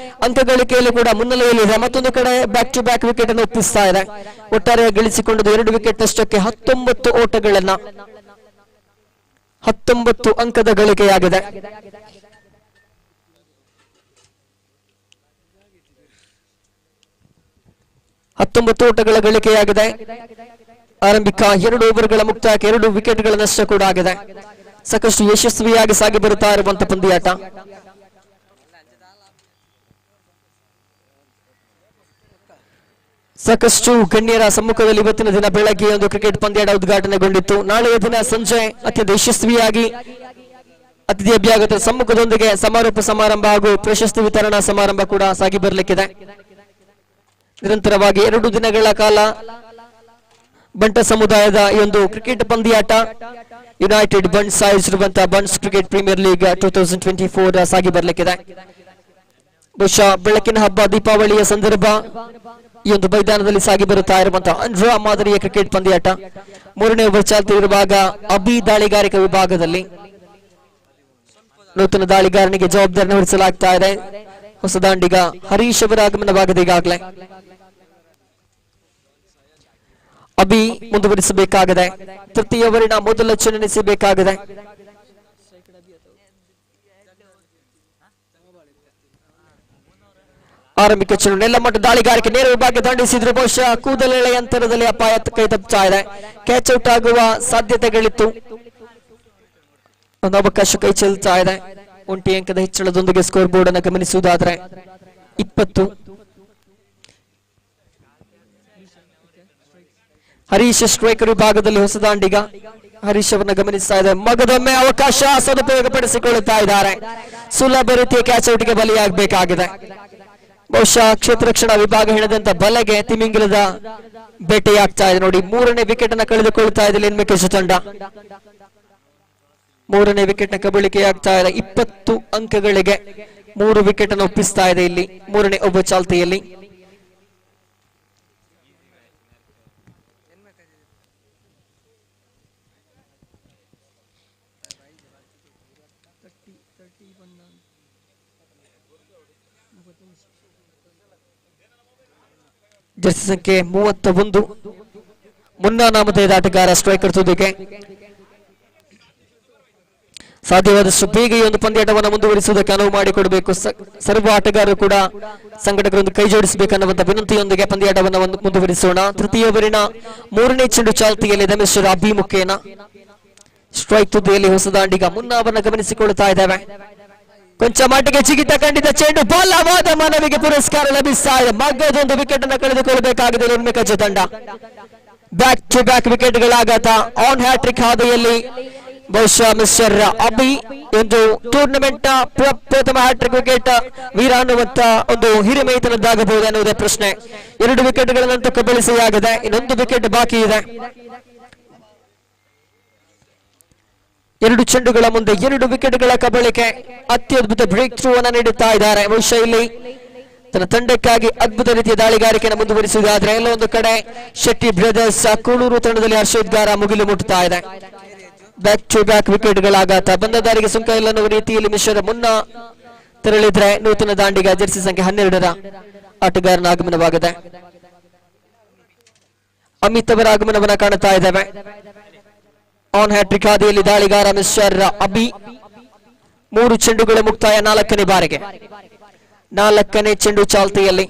Speaker 2: ಅಂಕ ಗಳಿಕೆಯಲ್ಲಿ ಕೂಡ ಮುನ್ನೆಲೆಯಲ್ಲಿದೆ, ಮತ್ತೊಂದು ಕಡೆ ಬ್ಯಾಕ್ ಟು ಬ್ಯಾಕ್ ವಿಕೆಟ್ ಅನ್ನು ಒಪ್ಪಿಸ್ತಾ ಇದೆ. ಒಟ್ಟಾರೆ ಗಳಿಸಿಕೊಂಡದ್ದು 2 ವಿಕೆಟ್ ಅಷ್ಟಕ್ಕೆ 19 ಓಟಗಳನ್ನ 19 ಅಂಕದ ಗಳಿಕೆಯಾಗಿದೆ. ಓಟಗಳ ಗಳಿಕೆಯಾಗಿದೆ. ಆರಂಭಿಕ 2 ಓವರ್ಗಳ ಮುಕ್ತಾಯಕ್ಕೆ 2 ವಿಕೆಟ್ಗಳ ನಷ್ಟ ಕೂಡ ಆಗಿದೆ. ಸಾಕಷ್ಟು ಯಶಸ್ವಿಯಾಗಿ ಸಾಗಿ ಬರುತ್ತಾ ಇರುವಂತಹ ಪಂದ್ಯಾಟ. ಸಾಕಷ್ಟು ಗಣ್ಯರ ಸಮ್ಮುಖದಲ್ಲಿ ಇವತ್ತಿನ ದಿನ ಬೆಳಗ್ಗೆ ಒಂದು ಕ್ರಿಕೆಟ್ ಪಂದ್ಯಾಟ ಉದ್ಘಾಟನೆಗೊಂಡಿತ್ತು. ನಾಳೆಯ ದಿನ ಸಂಜೆ ಅತ್ಯಂತ ಯಶಸ್ವಿಯಾಗಿ ಅತಿಥಿ ಅಭ್ಯಾಗತರ ಸಮ್ಮುಖದೊಂದಿಗೆ ಸಮಾರೋಪ ಸಮಾರಂಭ ಹಾಗೂ ಪ್ರಶಸ್ತಿ ವಿತರಣಾ ಸಮಾರಂಭ ಕೂಡ ಸಾಗಿ ಬರಲಿಕ್ಕಿದೆ. ನಿರಂತರವಾಗಿ 2 ದಿನಗಳ ಕಾಲ ಬಂಟ ಸಮುದಾಯದ ಈ ಒಂದು ಕ್ರಿಕೆಟ್ ಪಂದ್ಯಾಟ ಯುನೈಟೆಡ್ ಬಂಟ್ಸ್ ಆಯೋಜಿಸಿರುವಂತಹ ಬಂಟ್ಸ್ ಕ್ರಿಕೆಟ್ ಪ್ರೀಮಿಯರ್ ಲೀಗ್ 2024 ಸಾಗಿ ಬರಲಿಕ್ಕಿದೆ. ಬಹುಶಃ ಬೆಳಕಿನ ಹಬ್ಬ ದೀಪಾವಳಿಯ ಸಂದರ್ಭ ಈ ಒಂದು ಮೈದಾನದಲ್ಲಿ ಸಾಗಿ ಬರುತ್ತಾ ಇರುವಂತಹ ಅಂಡ್ರಾ ಮಾದರಿಯ ಕ್ರಿಕೆಟ್ ಪಂದ್ಯಾಟ. 3ನೇ ಓವರ್ ಚಾಲ್ತಿಯಿರುವಾಗ ಅಬಿ ದಾಳಿಗಾರಿಕೆ ವಿಭಾಗದಲ್ಲಿ ನೂತನ ದಾಳಿಗಾರನಿಗೆ ಜವಾಬ್ದಾರಿ ವಹಿಸಲಾಗ್ತಾ ಇದೆ. ಹೊಸ ದಾಂಡಿಗ ಹರೀಶ್ ಅವರ ಆಗಮನವಾಗಿದೆ. ಈಗಾಗಲೇ ಅಬಿ ಮುಂದುವರಿಸಬೇಕಾಗಿದೆ. ತೃತೀಯ ಓವರಿನ ಮೊದಲ ಚೆನ್ನಣಿಸಬೇಕಾಗಿದೆ. ಆರಂಭಿಕ ಚೆಂಡು ನೆಲಮಟ್ಟ ದಾಳಿಗಾರಿಕೆ ನೇರ ವಿಭಾಗ ದಂಡಿಸಿದ್ರು. ಬಹುಶಃ ಕೂದಲೆಳೆ ಅಂತರದಲ್ಲಿ ಅಪಾಯ ಕೈ ತಪ್ಪುತ್ತಾ ಇದೆ. ಕ್ಯಾಚ್ ಔಟ್ ಆಗುವ ಸಾಧ್ಯತೆಗಳಿತ್ತು. ಒಂದು ಅವಕಾಶ ಕೈ ಚೆಲ್ತಾ ಇದೆ. 1 ಅಂಕದ ಹೆಚ್ಚಳದೊಂದಿಗೆ ಸ್ಕೋರ್ ಬೋರ್ಡ್ ಅನ್ನು ಗಮನಿಸುವುದಾದ್ರೆ 20. ಹರೀಶ್ ಸ್ಟ್ರೈಕರ್ ವಿಭಾಗದಲ್ಲಿ ಹೊಸ ದಾಂಡಿಗ ಹರೀಶ್ ಅವರನ್ನು ಗಮನಿಸ್ತಾ ಇದೆ. ಮಗದೊಮ್ಮೆ ಅವಕಾಶ ಸದುಪಯೋಗ ಪಡಿಸಿಕೊಳ್ಳುತ್ತಾ ಇದ್ದಾರೆ. ಸುಲಭ ರೀತಿಯ ಕ್ಯಾಚ್ ಔಟ್ಗೆ ಬಲಿಯಾಗಬೇಕಾಗಿದೆ. ಬಹುಶಃ ಕ್ಷೇತ್ರ ರಕ್ಷಣಾ ವಿಭಾಗ ಹೇಳಿದಂತ ಬಲೆಗೆ ತಿಮಿಂಗಿಲದ ಬೇಟೆಯಾಗ್ತಾ ಇದೆ. ನೋಡಿ, 3ನೇ ವಿಕೆಟ್ ಅನ್ನು ಕಳೆದುಕೊಳ್ತಾ ಇದೆ ಎನ್ಮೆಕಜ್ಜ ತಂಡ. 3ನೇ ವಿಕೆಟ್ ನ ಕಬಳಿಕೆಯಾಗ್ತಾ ಇದೆ. 20 ಅಂಕಗಳಿಗೆ 3 ವಿಕೆಟ್ ಅನ್ನು ಒಪ್ಪಿಸ್ತಾ ಇದೆ ಇಲ್ಲಿ 3ನೇ ಓವರ್ ಚಾಲ್ತಿಯಲ್ಲಿ. ಜರ್ಸಿ ಸಂಖ್ಯೆ 31 ಮುನ್ನಾ ನಾಮಧೇಯದ ಆಟಗಾರ ಸ್ಟ್ರೈಕರ್ ತುದಿಗೆ. ಸಾಧ್ಯವಾದಷ್ಟು ಬೇಗ ಈ ಒಂದು ಪಂದ್ಯಾಟವನ್ನು ಮುಂದುವರಿಸುವುದಕ್ಕೆ ಅನುವು ಮಾಡಿಕೊಡಬೇಕು. ಸರ್ವ ಆಟಗಾರರು ಕೂಡ ಸಂಘಟಕರೊಂದು ಕೈ ಜೋಡಿಸಬೇಕನ್ನುವಂತ ವಿನಂತಿಯೊಂದಿಗೆ ಪಂದ್ಯಾಟವನ್ನು ಮುಂದುವರಿಸೋಣ. ತೃತೀಯ ಓವರಿನ 3ನೇ ಚೆಂಡು ಚಾಲ್ತಿಯಲ್ಲಿದೆ. ಮಿಸ್ಟರ್ ಅಭಿಮುಖೇನ ಸ್ಟ್ರೈಕ್ ತುದಿಯಲ್ಲಿ ಹೊಸದಾಂಡಿಗ ಮುನ್ನಾ ಅವರನ್ನು ಗಮನಿಸಿಕೊಳ್ಳುತ್ತಾ ಇದ್ದೇವೆ. ಕೊಂಚ ಮಟ್ಟಿಗೆ ಜಿಗಿತ ಕಂಡಿದ್ದ ಚೆಂಡು ಬಲವಾದ ಮನವಿಗೆ ಪುರಸ್ಕಾರ ಲಭಿಸ್ತಾ ಇದೆ. ಮಗ್ಗದೊಂದು ವಿಕೆಟ್ ಅನ್ನು ಕಳೆದುಕೊಳ್ಳಬೇಕಾಗಿದೆ ನಿರ್ಮಿಕಜ ತಂಡ. ಬ್ಯಾಕ್ ಟು ಬ್ಯಾಕ್ ವಿಕೆಟ್ಗಳಾಘಾತ. ಆನ್ ಹ್ಯಾಟ್ರಿಕ್ ಹಾದಿಯಲ್ಲಿ ಬಹುಶಃ ಮಿಸ್ಟರ್ ಅಬಿ ಒಂದು ಟೂರ್ನಮೆಂಟ್ ಪ್ರಥಮ ಹ್ಯಾಟ್ರಿಕ್ ವಿಕೆಟ್ ವೀರ ಅನ್ನುವಂತ ಒಂದು ಹಿರಿಮೆ ಈತನದ್ದಾಗಬಹುದು ಅನ್ನುವುದೇ ಪ್ರಶ್ನೆ. 2 ವಿಕೆಟ್ಗಳನ್ನಂತೂ ಕಬಳಿಸಿಯಾಗಿದೆ. ಇನ್ನೊಂದು ವಿಕೆಟ್ ಬಾಕಿ ಇದೆ. 2 ಚೆಂಡುಗಳ ಮುಂದೆ 2 ವಿಕೆಟ್ಗಳ ಕಬಳಿಕೆ. ಅತ್ಯದ್ಭುತ ಬ್ರೇಕ್ ಥ್ರೂ ಅನ್ನು ನೀಡುತ್ತಾ ಇದ್ದಾರೆ. ಬಹುಶಃ ಇಲ್ಲಿ ತನ್ನ ತಂಡಕ್ಕಾಗಿ ಅದ್ಭುತ ರೀತಿಯ ದಾಳಿಗಾರಿಕೆಯನ್ನು ಮುಂದುವರಿಸುವುದಾದ್ರೆ ಎಲ್ಲ ಒಂದು ಕಡೆ ಶೆಟ್ಟಿ ಬ್ರದರ್ಸ್ ಕೂಳೂರು ತಂಡದಲ್ಲಿ ಹರ್ಷೋದ್ಗಾರ ಮುಗಿಲು ಮುಟ್ಟುತ್ತಾ ಇದೆ. ಬ್ಯಾಕ್ ಟು ಬ್ಯಾಕ್ ವಿಕೆಟ್ಗಳಾಘಾತ. ಬಂದ ದಾರಿಗೆ ಸುಂಕ ಇಲ್ಲ ಅನ್ನುವ ರೀತಿಯಲ್ಲಿ ಮಿಶ್ರ ಮುನ್ನ ತೆರಳಿದ್ರೆ ನೂತನ ದಾಂಡಿಗ ಜರ್ಸಿ ಸಂಖ್ಯೆ 12ರ ಆಟಗಾರನ ಆಗಮನವಾಗಿದೆ. ಅಮಿತ್ ಅವರ ಆಗಮನವನ್ನ ಕಾಣುತ್ತಾ ಇದ್ದೇವೆ. ಆನ್ ಹ್ಯಾಟ್ರಿಕ್ ಹಾದಿಯಲ್ಲಿ ದಾಳಿಗಾರ ಮಿಸ್ಟರ್ ಅಬಿ. 3 ಚೆಂಡುಗಳ ಮುಕ್ತಾಯ 4ನೇ ಬಾರಿಗೆ. 4ನೇ ಚೆಂಡು ಚಾಲ್ತಿಯಲ್ಲಿ.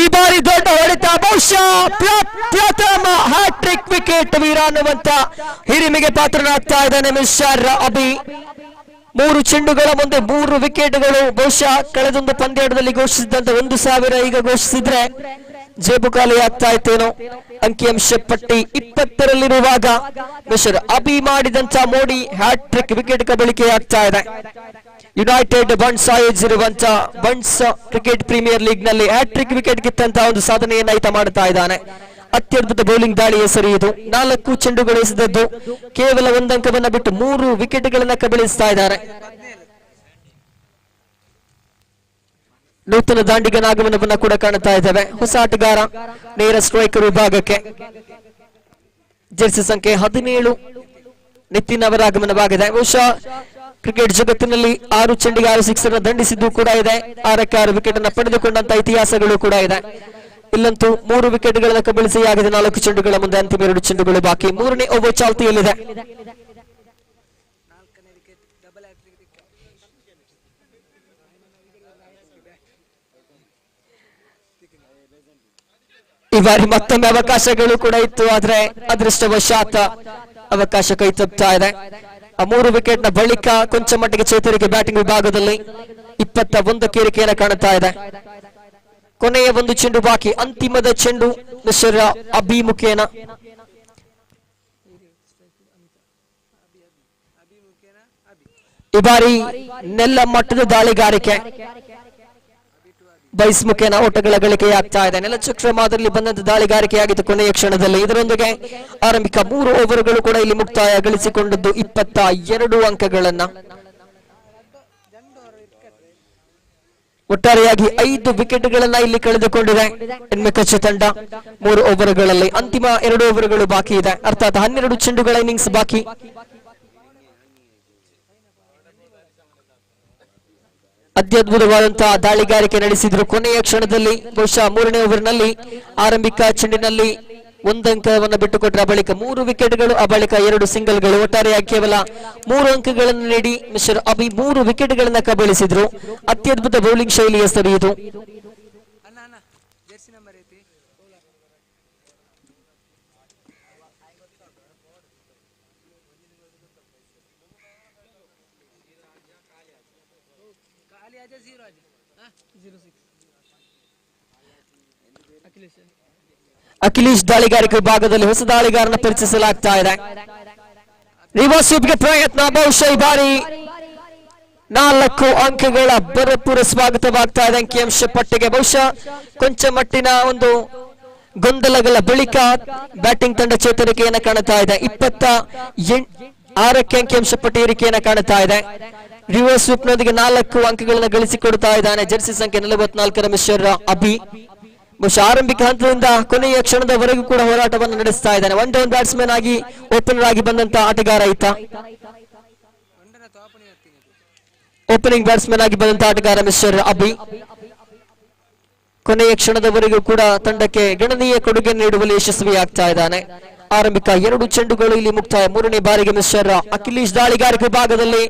Speaker 2: ಈ ಬಾರಿ ದೊಡ್ಡ ಹೊಡೆತ. ಬಹುಶಃ ಪ್ರಥಮ ಹ್ಯಾಟ್ರಿಕ್ ವಿಕೆಟ್ ವೀರ ಅನ್ನುವಂತ ಹಿರಿಮೆಗೆ ಪಾತ್ರನಾಗ್ತಾ ಇದ್ದಾನೆ ಮಿಸ್ಟರ್ ಅಬಿ. 3 ಚೆಂಡುಗಳ ಮುಂದೆ 3 ವಿಕೆಟ್ಗಳು. ಬಹುಶಃ ಕಳೆದೊಂದು ಪಂದ್ಯಾಟದಲ್ಲಿ ಘೋಷಿಸಿದಂತ 1,000 ಈಗ ಘೋಷಿಸಿದ್ರೆ ಜೇಬು ಖಾಲಿ ಆಗ್ತಾ ಇತ್ತೇನೋ. ಅಂಕಿಅಂಶ ಪಟ್ಟಿ 20ರಲ್ಲಿರುವಾಗ ಮಿಸ್ಟರ್ ಅಬಿ ಮಾಡಿದಂತ ಮೋಡಿ ಹ್ಯಾಟ್ರಿಕ್ ವಿಕೆಟ್ ಕಬಳಿಕೆಯಾಗ್ತಾ ಇದೆ. ಯುನೈಟೆಡ್ ಬನ್ಸ್ ಆಯೋಜಿಸಿರುವಂತ ಬನ್ಸ್ ಕ್ರಿಕೆಟ್ ಪ್ರೀಮಿಯರ್ ಲೀಗ್ ನಲ್ಲಿ ಹ್ಯಾಟ್ರಿಕ್ ವಿಕೆಟ್ ಗಿತ್ತಂತ ಒಂದು ಸಾಧನೆಯನ್ನ ಈತ ಮಾಡುತ್ತಾ ಇದ್ದಾನೆ. ಅತ್ಯದ್ಭುತ ಬೌಲಿಂಗ್ ದಾಳಿಯ ಸರಿ ಇದು. 4 ಚೆಂಡುಗಳು ಎಸೆದದ್ದು ಕೇವಲ 1 ಅಂಕವನ್ನ ಬಿಟ್ಟು 3 ವಿಕೆಟ್ಗಳನ್ನ ಕಬಳಿಸ್ತಾ ಇದ್ದಾರೆ. ನೂತನ ದಾಂಡಿಗನ ಆಗಮನವನ್ನ ಕೂಡ ಕಾಣುತ್ತಾ ಇದ್ದೇವೆ. ಹೊಸ ಆಟಗಾರ ನೇರ ಸ್ಟ್ರೈಕರ್ ವಿಭಾಗಕ್ಕೆ ಜೆರ್ಸಿ ಸಂಖ್ಯೆ 17 ನಿತಿನ್ ಅವರ ಆಗಮನವಾಗಿದೆ. ಬಹುಶಃ ಕ್ರಿಕೆಟ್ ಜಗತ್ತಿನಲ್ಲಿ 6 ಚೆಂಡಿಗೆ 6 ಸಿಕ್ಸರ್ ದಂಡಿಸಿದ್ದು ಕೂಡ ಇದೆ. 6ಕ್ಕೆ 6 ವಿಕೆಟ್ ಅನ್ನು ಪಡೆದುಕೊಂಡಂತ ಇತಿಹಾಸಗಳು ಕೂಡ ಇದೆ. ಇಲ್ಲಂತೂ 3 ವಿಕೆಟ್ಗಳನ್ನು ಕಬಳಿಸಿಯಾಗಿದೆ. 4 ಚೆಂಡುಗಳ ಮುಂದೆ ಅಂತಿಮ 2 ಚೆಂಡುಗಳು ಬಾಕಿ. 3ನೇ ಓವರ್ ಚಾಲ್ತಿಯಲ್ಲಿದೆ. ಈ ಬಾರಿ ಮತ್ತೊಮ್ಮೆ ಅವಕಾಶಗಳು ಕೂಡ ಇತ್ತು. ಆದ್ರೆ ಅದೃಷ್ಟವಶಾತ್ ಅವಕಾಶ ಕೈ ತಪ್ಪುತ್ತಾ ಇದೆ. 3 ವಿಕೆಟ್ ನ ಬಳಿಕ ಕೊಂಚ ಮಟ್ಟಿಗೆ ಚೇತರಿಕೆ ಬ್ಯಾಟಿಂಗ್ ವಿಭಾಗದಲ್ಲಿ 21 ಏರಿಕೆಯನ್ನು ಕಾಣುತ್ತಾ ಇದೆ. ಕೊನೆಯ 1 ಚೆಂಡು ಬಾಕಿ. ಅಂತಿಮದ ಚೆಂಡು ಮಿಸ್ಟರ್ ಅಭಿಮುಖೇನ. ಈ ಬಾರಿ ನೆಲ್ಲ ಮಟ್ಟದ ದಾಳಿಗಾರಿಕೆ. ಬೈಸ್ಮುಖೇನ ಓಟಗಳ ಗಳಿಕೆಯಾಗ್ತಾ ಇದೆ. ನೆಲಚಕ್ರ ಮಾದರಿಯಲ್ಲಿ ಬಂದಂತ ದಾಳಿಗಾರಿಕೆಯಾಗಿತ್ತು ಕೊನೆಯ ಕ್ಷಣದಲ್ಲಿ. ಇದರೊಂದಿಗೆ ಆರಂಭಿಕ 3 ಓವರ್ಗಳು ಕೂಡ ಇಲ್ಲಿ ಮುಕ್ತಾಯ ಗಳಿಸಿಕೊಂಡದ್ದು 22 ಅಂಕಗಳನ್ನ. ಒಟ್ಟಾರೆಯಾಗಿ 5 ವಿಕೆಟ್ಗಳನ್ನ ಇಲ್ಲಿ ಕಳೆದುಕೊಂಡಿದೆ ಎನ್ಮೆಕಚ್ ತಂಡ 3 ಓವರ್ಗಳಲ್ಲಿ. ಅಂತಿಮ 2 ಓವರ್ಗಳು ಬಾಕಿ ಇದೆ. ಅರ್ಥಾತ್ 12 ಚೆಂಡುಗಳ ಇನ್ನಿಂಗ್ಸ್ ಬಾಕಿ. ಅತ್ಯದ್ಭುತವಾದಂತಹ ದಾಳಿಗಾರಿಕೆ ನಡೆಸಿದ್ರು ಕೊನೆಯ ಕ್ಷಣದಲ್ಲಿ. ಬಹುಶಃ 3ನೇ ಓವರ್ನಲ್ಲಿ ಆರಂಭಿಕ ಚೆಂಡಿನಲ್ಲಿ 1 ಅಂಕವನ್ನು ಬಿಟ್ಟುಕೊಟ್ಟರೆ ಆ ಬಳಿಕ 3 ವಿಕೆಟ್ಗಳು, ಆ ಬಳಿಕ 2 ಸಿಂಗಲ್ಗಳು. ಒಟ್ಟಾರೆಯಾಗಿ ಕೇವಲ 3 ಅಂಕಗಳನ್ನು ನೀಡಿ ಮಿಸ್ಟರ್ ಅಬಿ 3 ವಿಕೆಟ್ಗಳನ್ನ ಕಬಳಿಸಿದ್ರು. ಅತ್ಯದ್ಭುತ ಬೌಲಿಂಗ್ ಶೈಲಿಯ ಸರಿ ಇದು. ಅಖಿಲೇಶ್ ದಾಳಿಗಾರಿಕೆ ವಿಭಾಗದಲ್ಲಿ ಹೊಸ ದಾಳಿಗಾರನ ಪರಿಚಯಿಸಲಾಗ್ತಾ ಇದೆ. ರಿವರ್ಸ್ ಸ್ವೀಪ್ಗೆ ಪ್ರಯತ್ನ. ಬಹುಶಃ ಈ ಬಾರಿ 4 ಅಂಕಗಳ ಭರಪೂರ ಸ್ವಾಗತವಾಗ್ತಾ ಇದೆ ಅಂಕಿಅಂಶ ಪಟ್ಟಿಗೆ. ಬಹುಶಃ ಕೊಂಚ ಮಟ್ಟಿನ ಒಂದು ಗೊಂದಲಗಳ ಬಳಿಕ ಬ್ಯಾಟಿಂಗ್ ತಂಡ ಚೇತರಿಕೆಯನ್ನು ಕಾಣುತ್ತಾ ಇದೆ. 26ಕ್ಕೆ ಅಂಕಿಅಂಶ ಪಟ್ಟಿ ಏರಿಕೆಯನ್ನು ಕಾಣುತ್ತಾ ಇದೆ. ರಿವರ್ಸ್ ಸ್ವೀಪ್ನೊಂದಿಗೆ 4 ಅಂಕಗಳನ್ನು ಗಳಿಸಿಕೊಡ್ತಾ ಇದ್ದಾನೆ ಜೆರ್ಸಿ ಸಂಖ್ಯೆ 44ರ ಮಿಸ್ಟರ್ ಅಬಿ. ಬಹುಶಃ ಆರಂಭಿಕ ಹಂತದಿಂದ ಕೊನೆಯ ಕ್ಷಣದವರೆಗೂ ಕೂಡ ಹೋರಾಟವನ್ನು ನಡೆಸ್ತಾ ಇದ್ದಾನೆ. 1 ಡೌನ್ ಬ್ಯಾಟ್ಸ್ಮನ್ ಆಗಿ ಓಪನರ್ ಆಗಿ ಬಂದಂತ ಆಟಗಾರ ಈತ. ಓಪನಿಂಗ್ ಬ್ಯಾಟ್ಸ್ಮನ್ ಆಗಿ ಬಂದಂತಹ ಆಟಗಾರ ಮಿಸ್ಟರ್ ಅಬಿ ಕೊನೆಯ ಕ್ಷಣದವರೆಗೂ ಕೂಡ ತಂಡಕ್ಕೆ ಗಣನೀಯ ಕೊಡುಗೆ ನೀಡುವಲ್ಲಿ ಯಶಸ್ವಿಯಾಗ್ತಾ ಇದ್ದಾನೆ. ಆರಂಭಿಕ 2 ಚೆಂಡುಗಳು ಇಲ್ಲಿ ಮುಕ್ತಾಯ. 3ನೇ ಬಾರಿಗೆ ಮಿಸ್ಟರ್ ಅಖಿಲೇಶ್ ದಾಳಿಗಾರಿಕೆ ಭಾಗದಲ್ಲಿ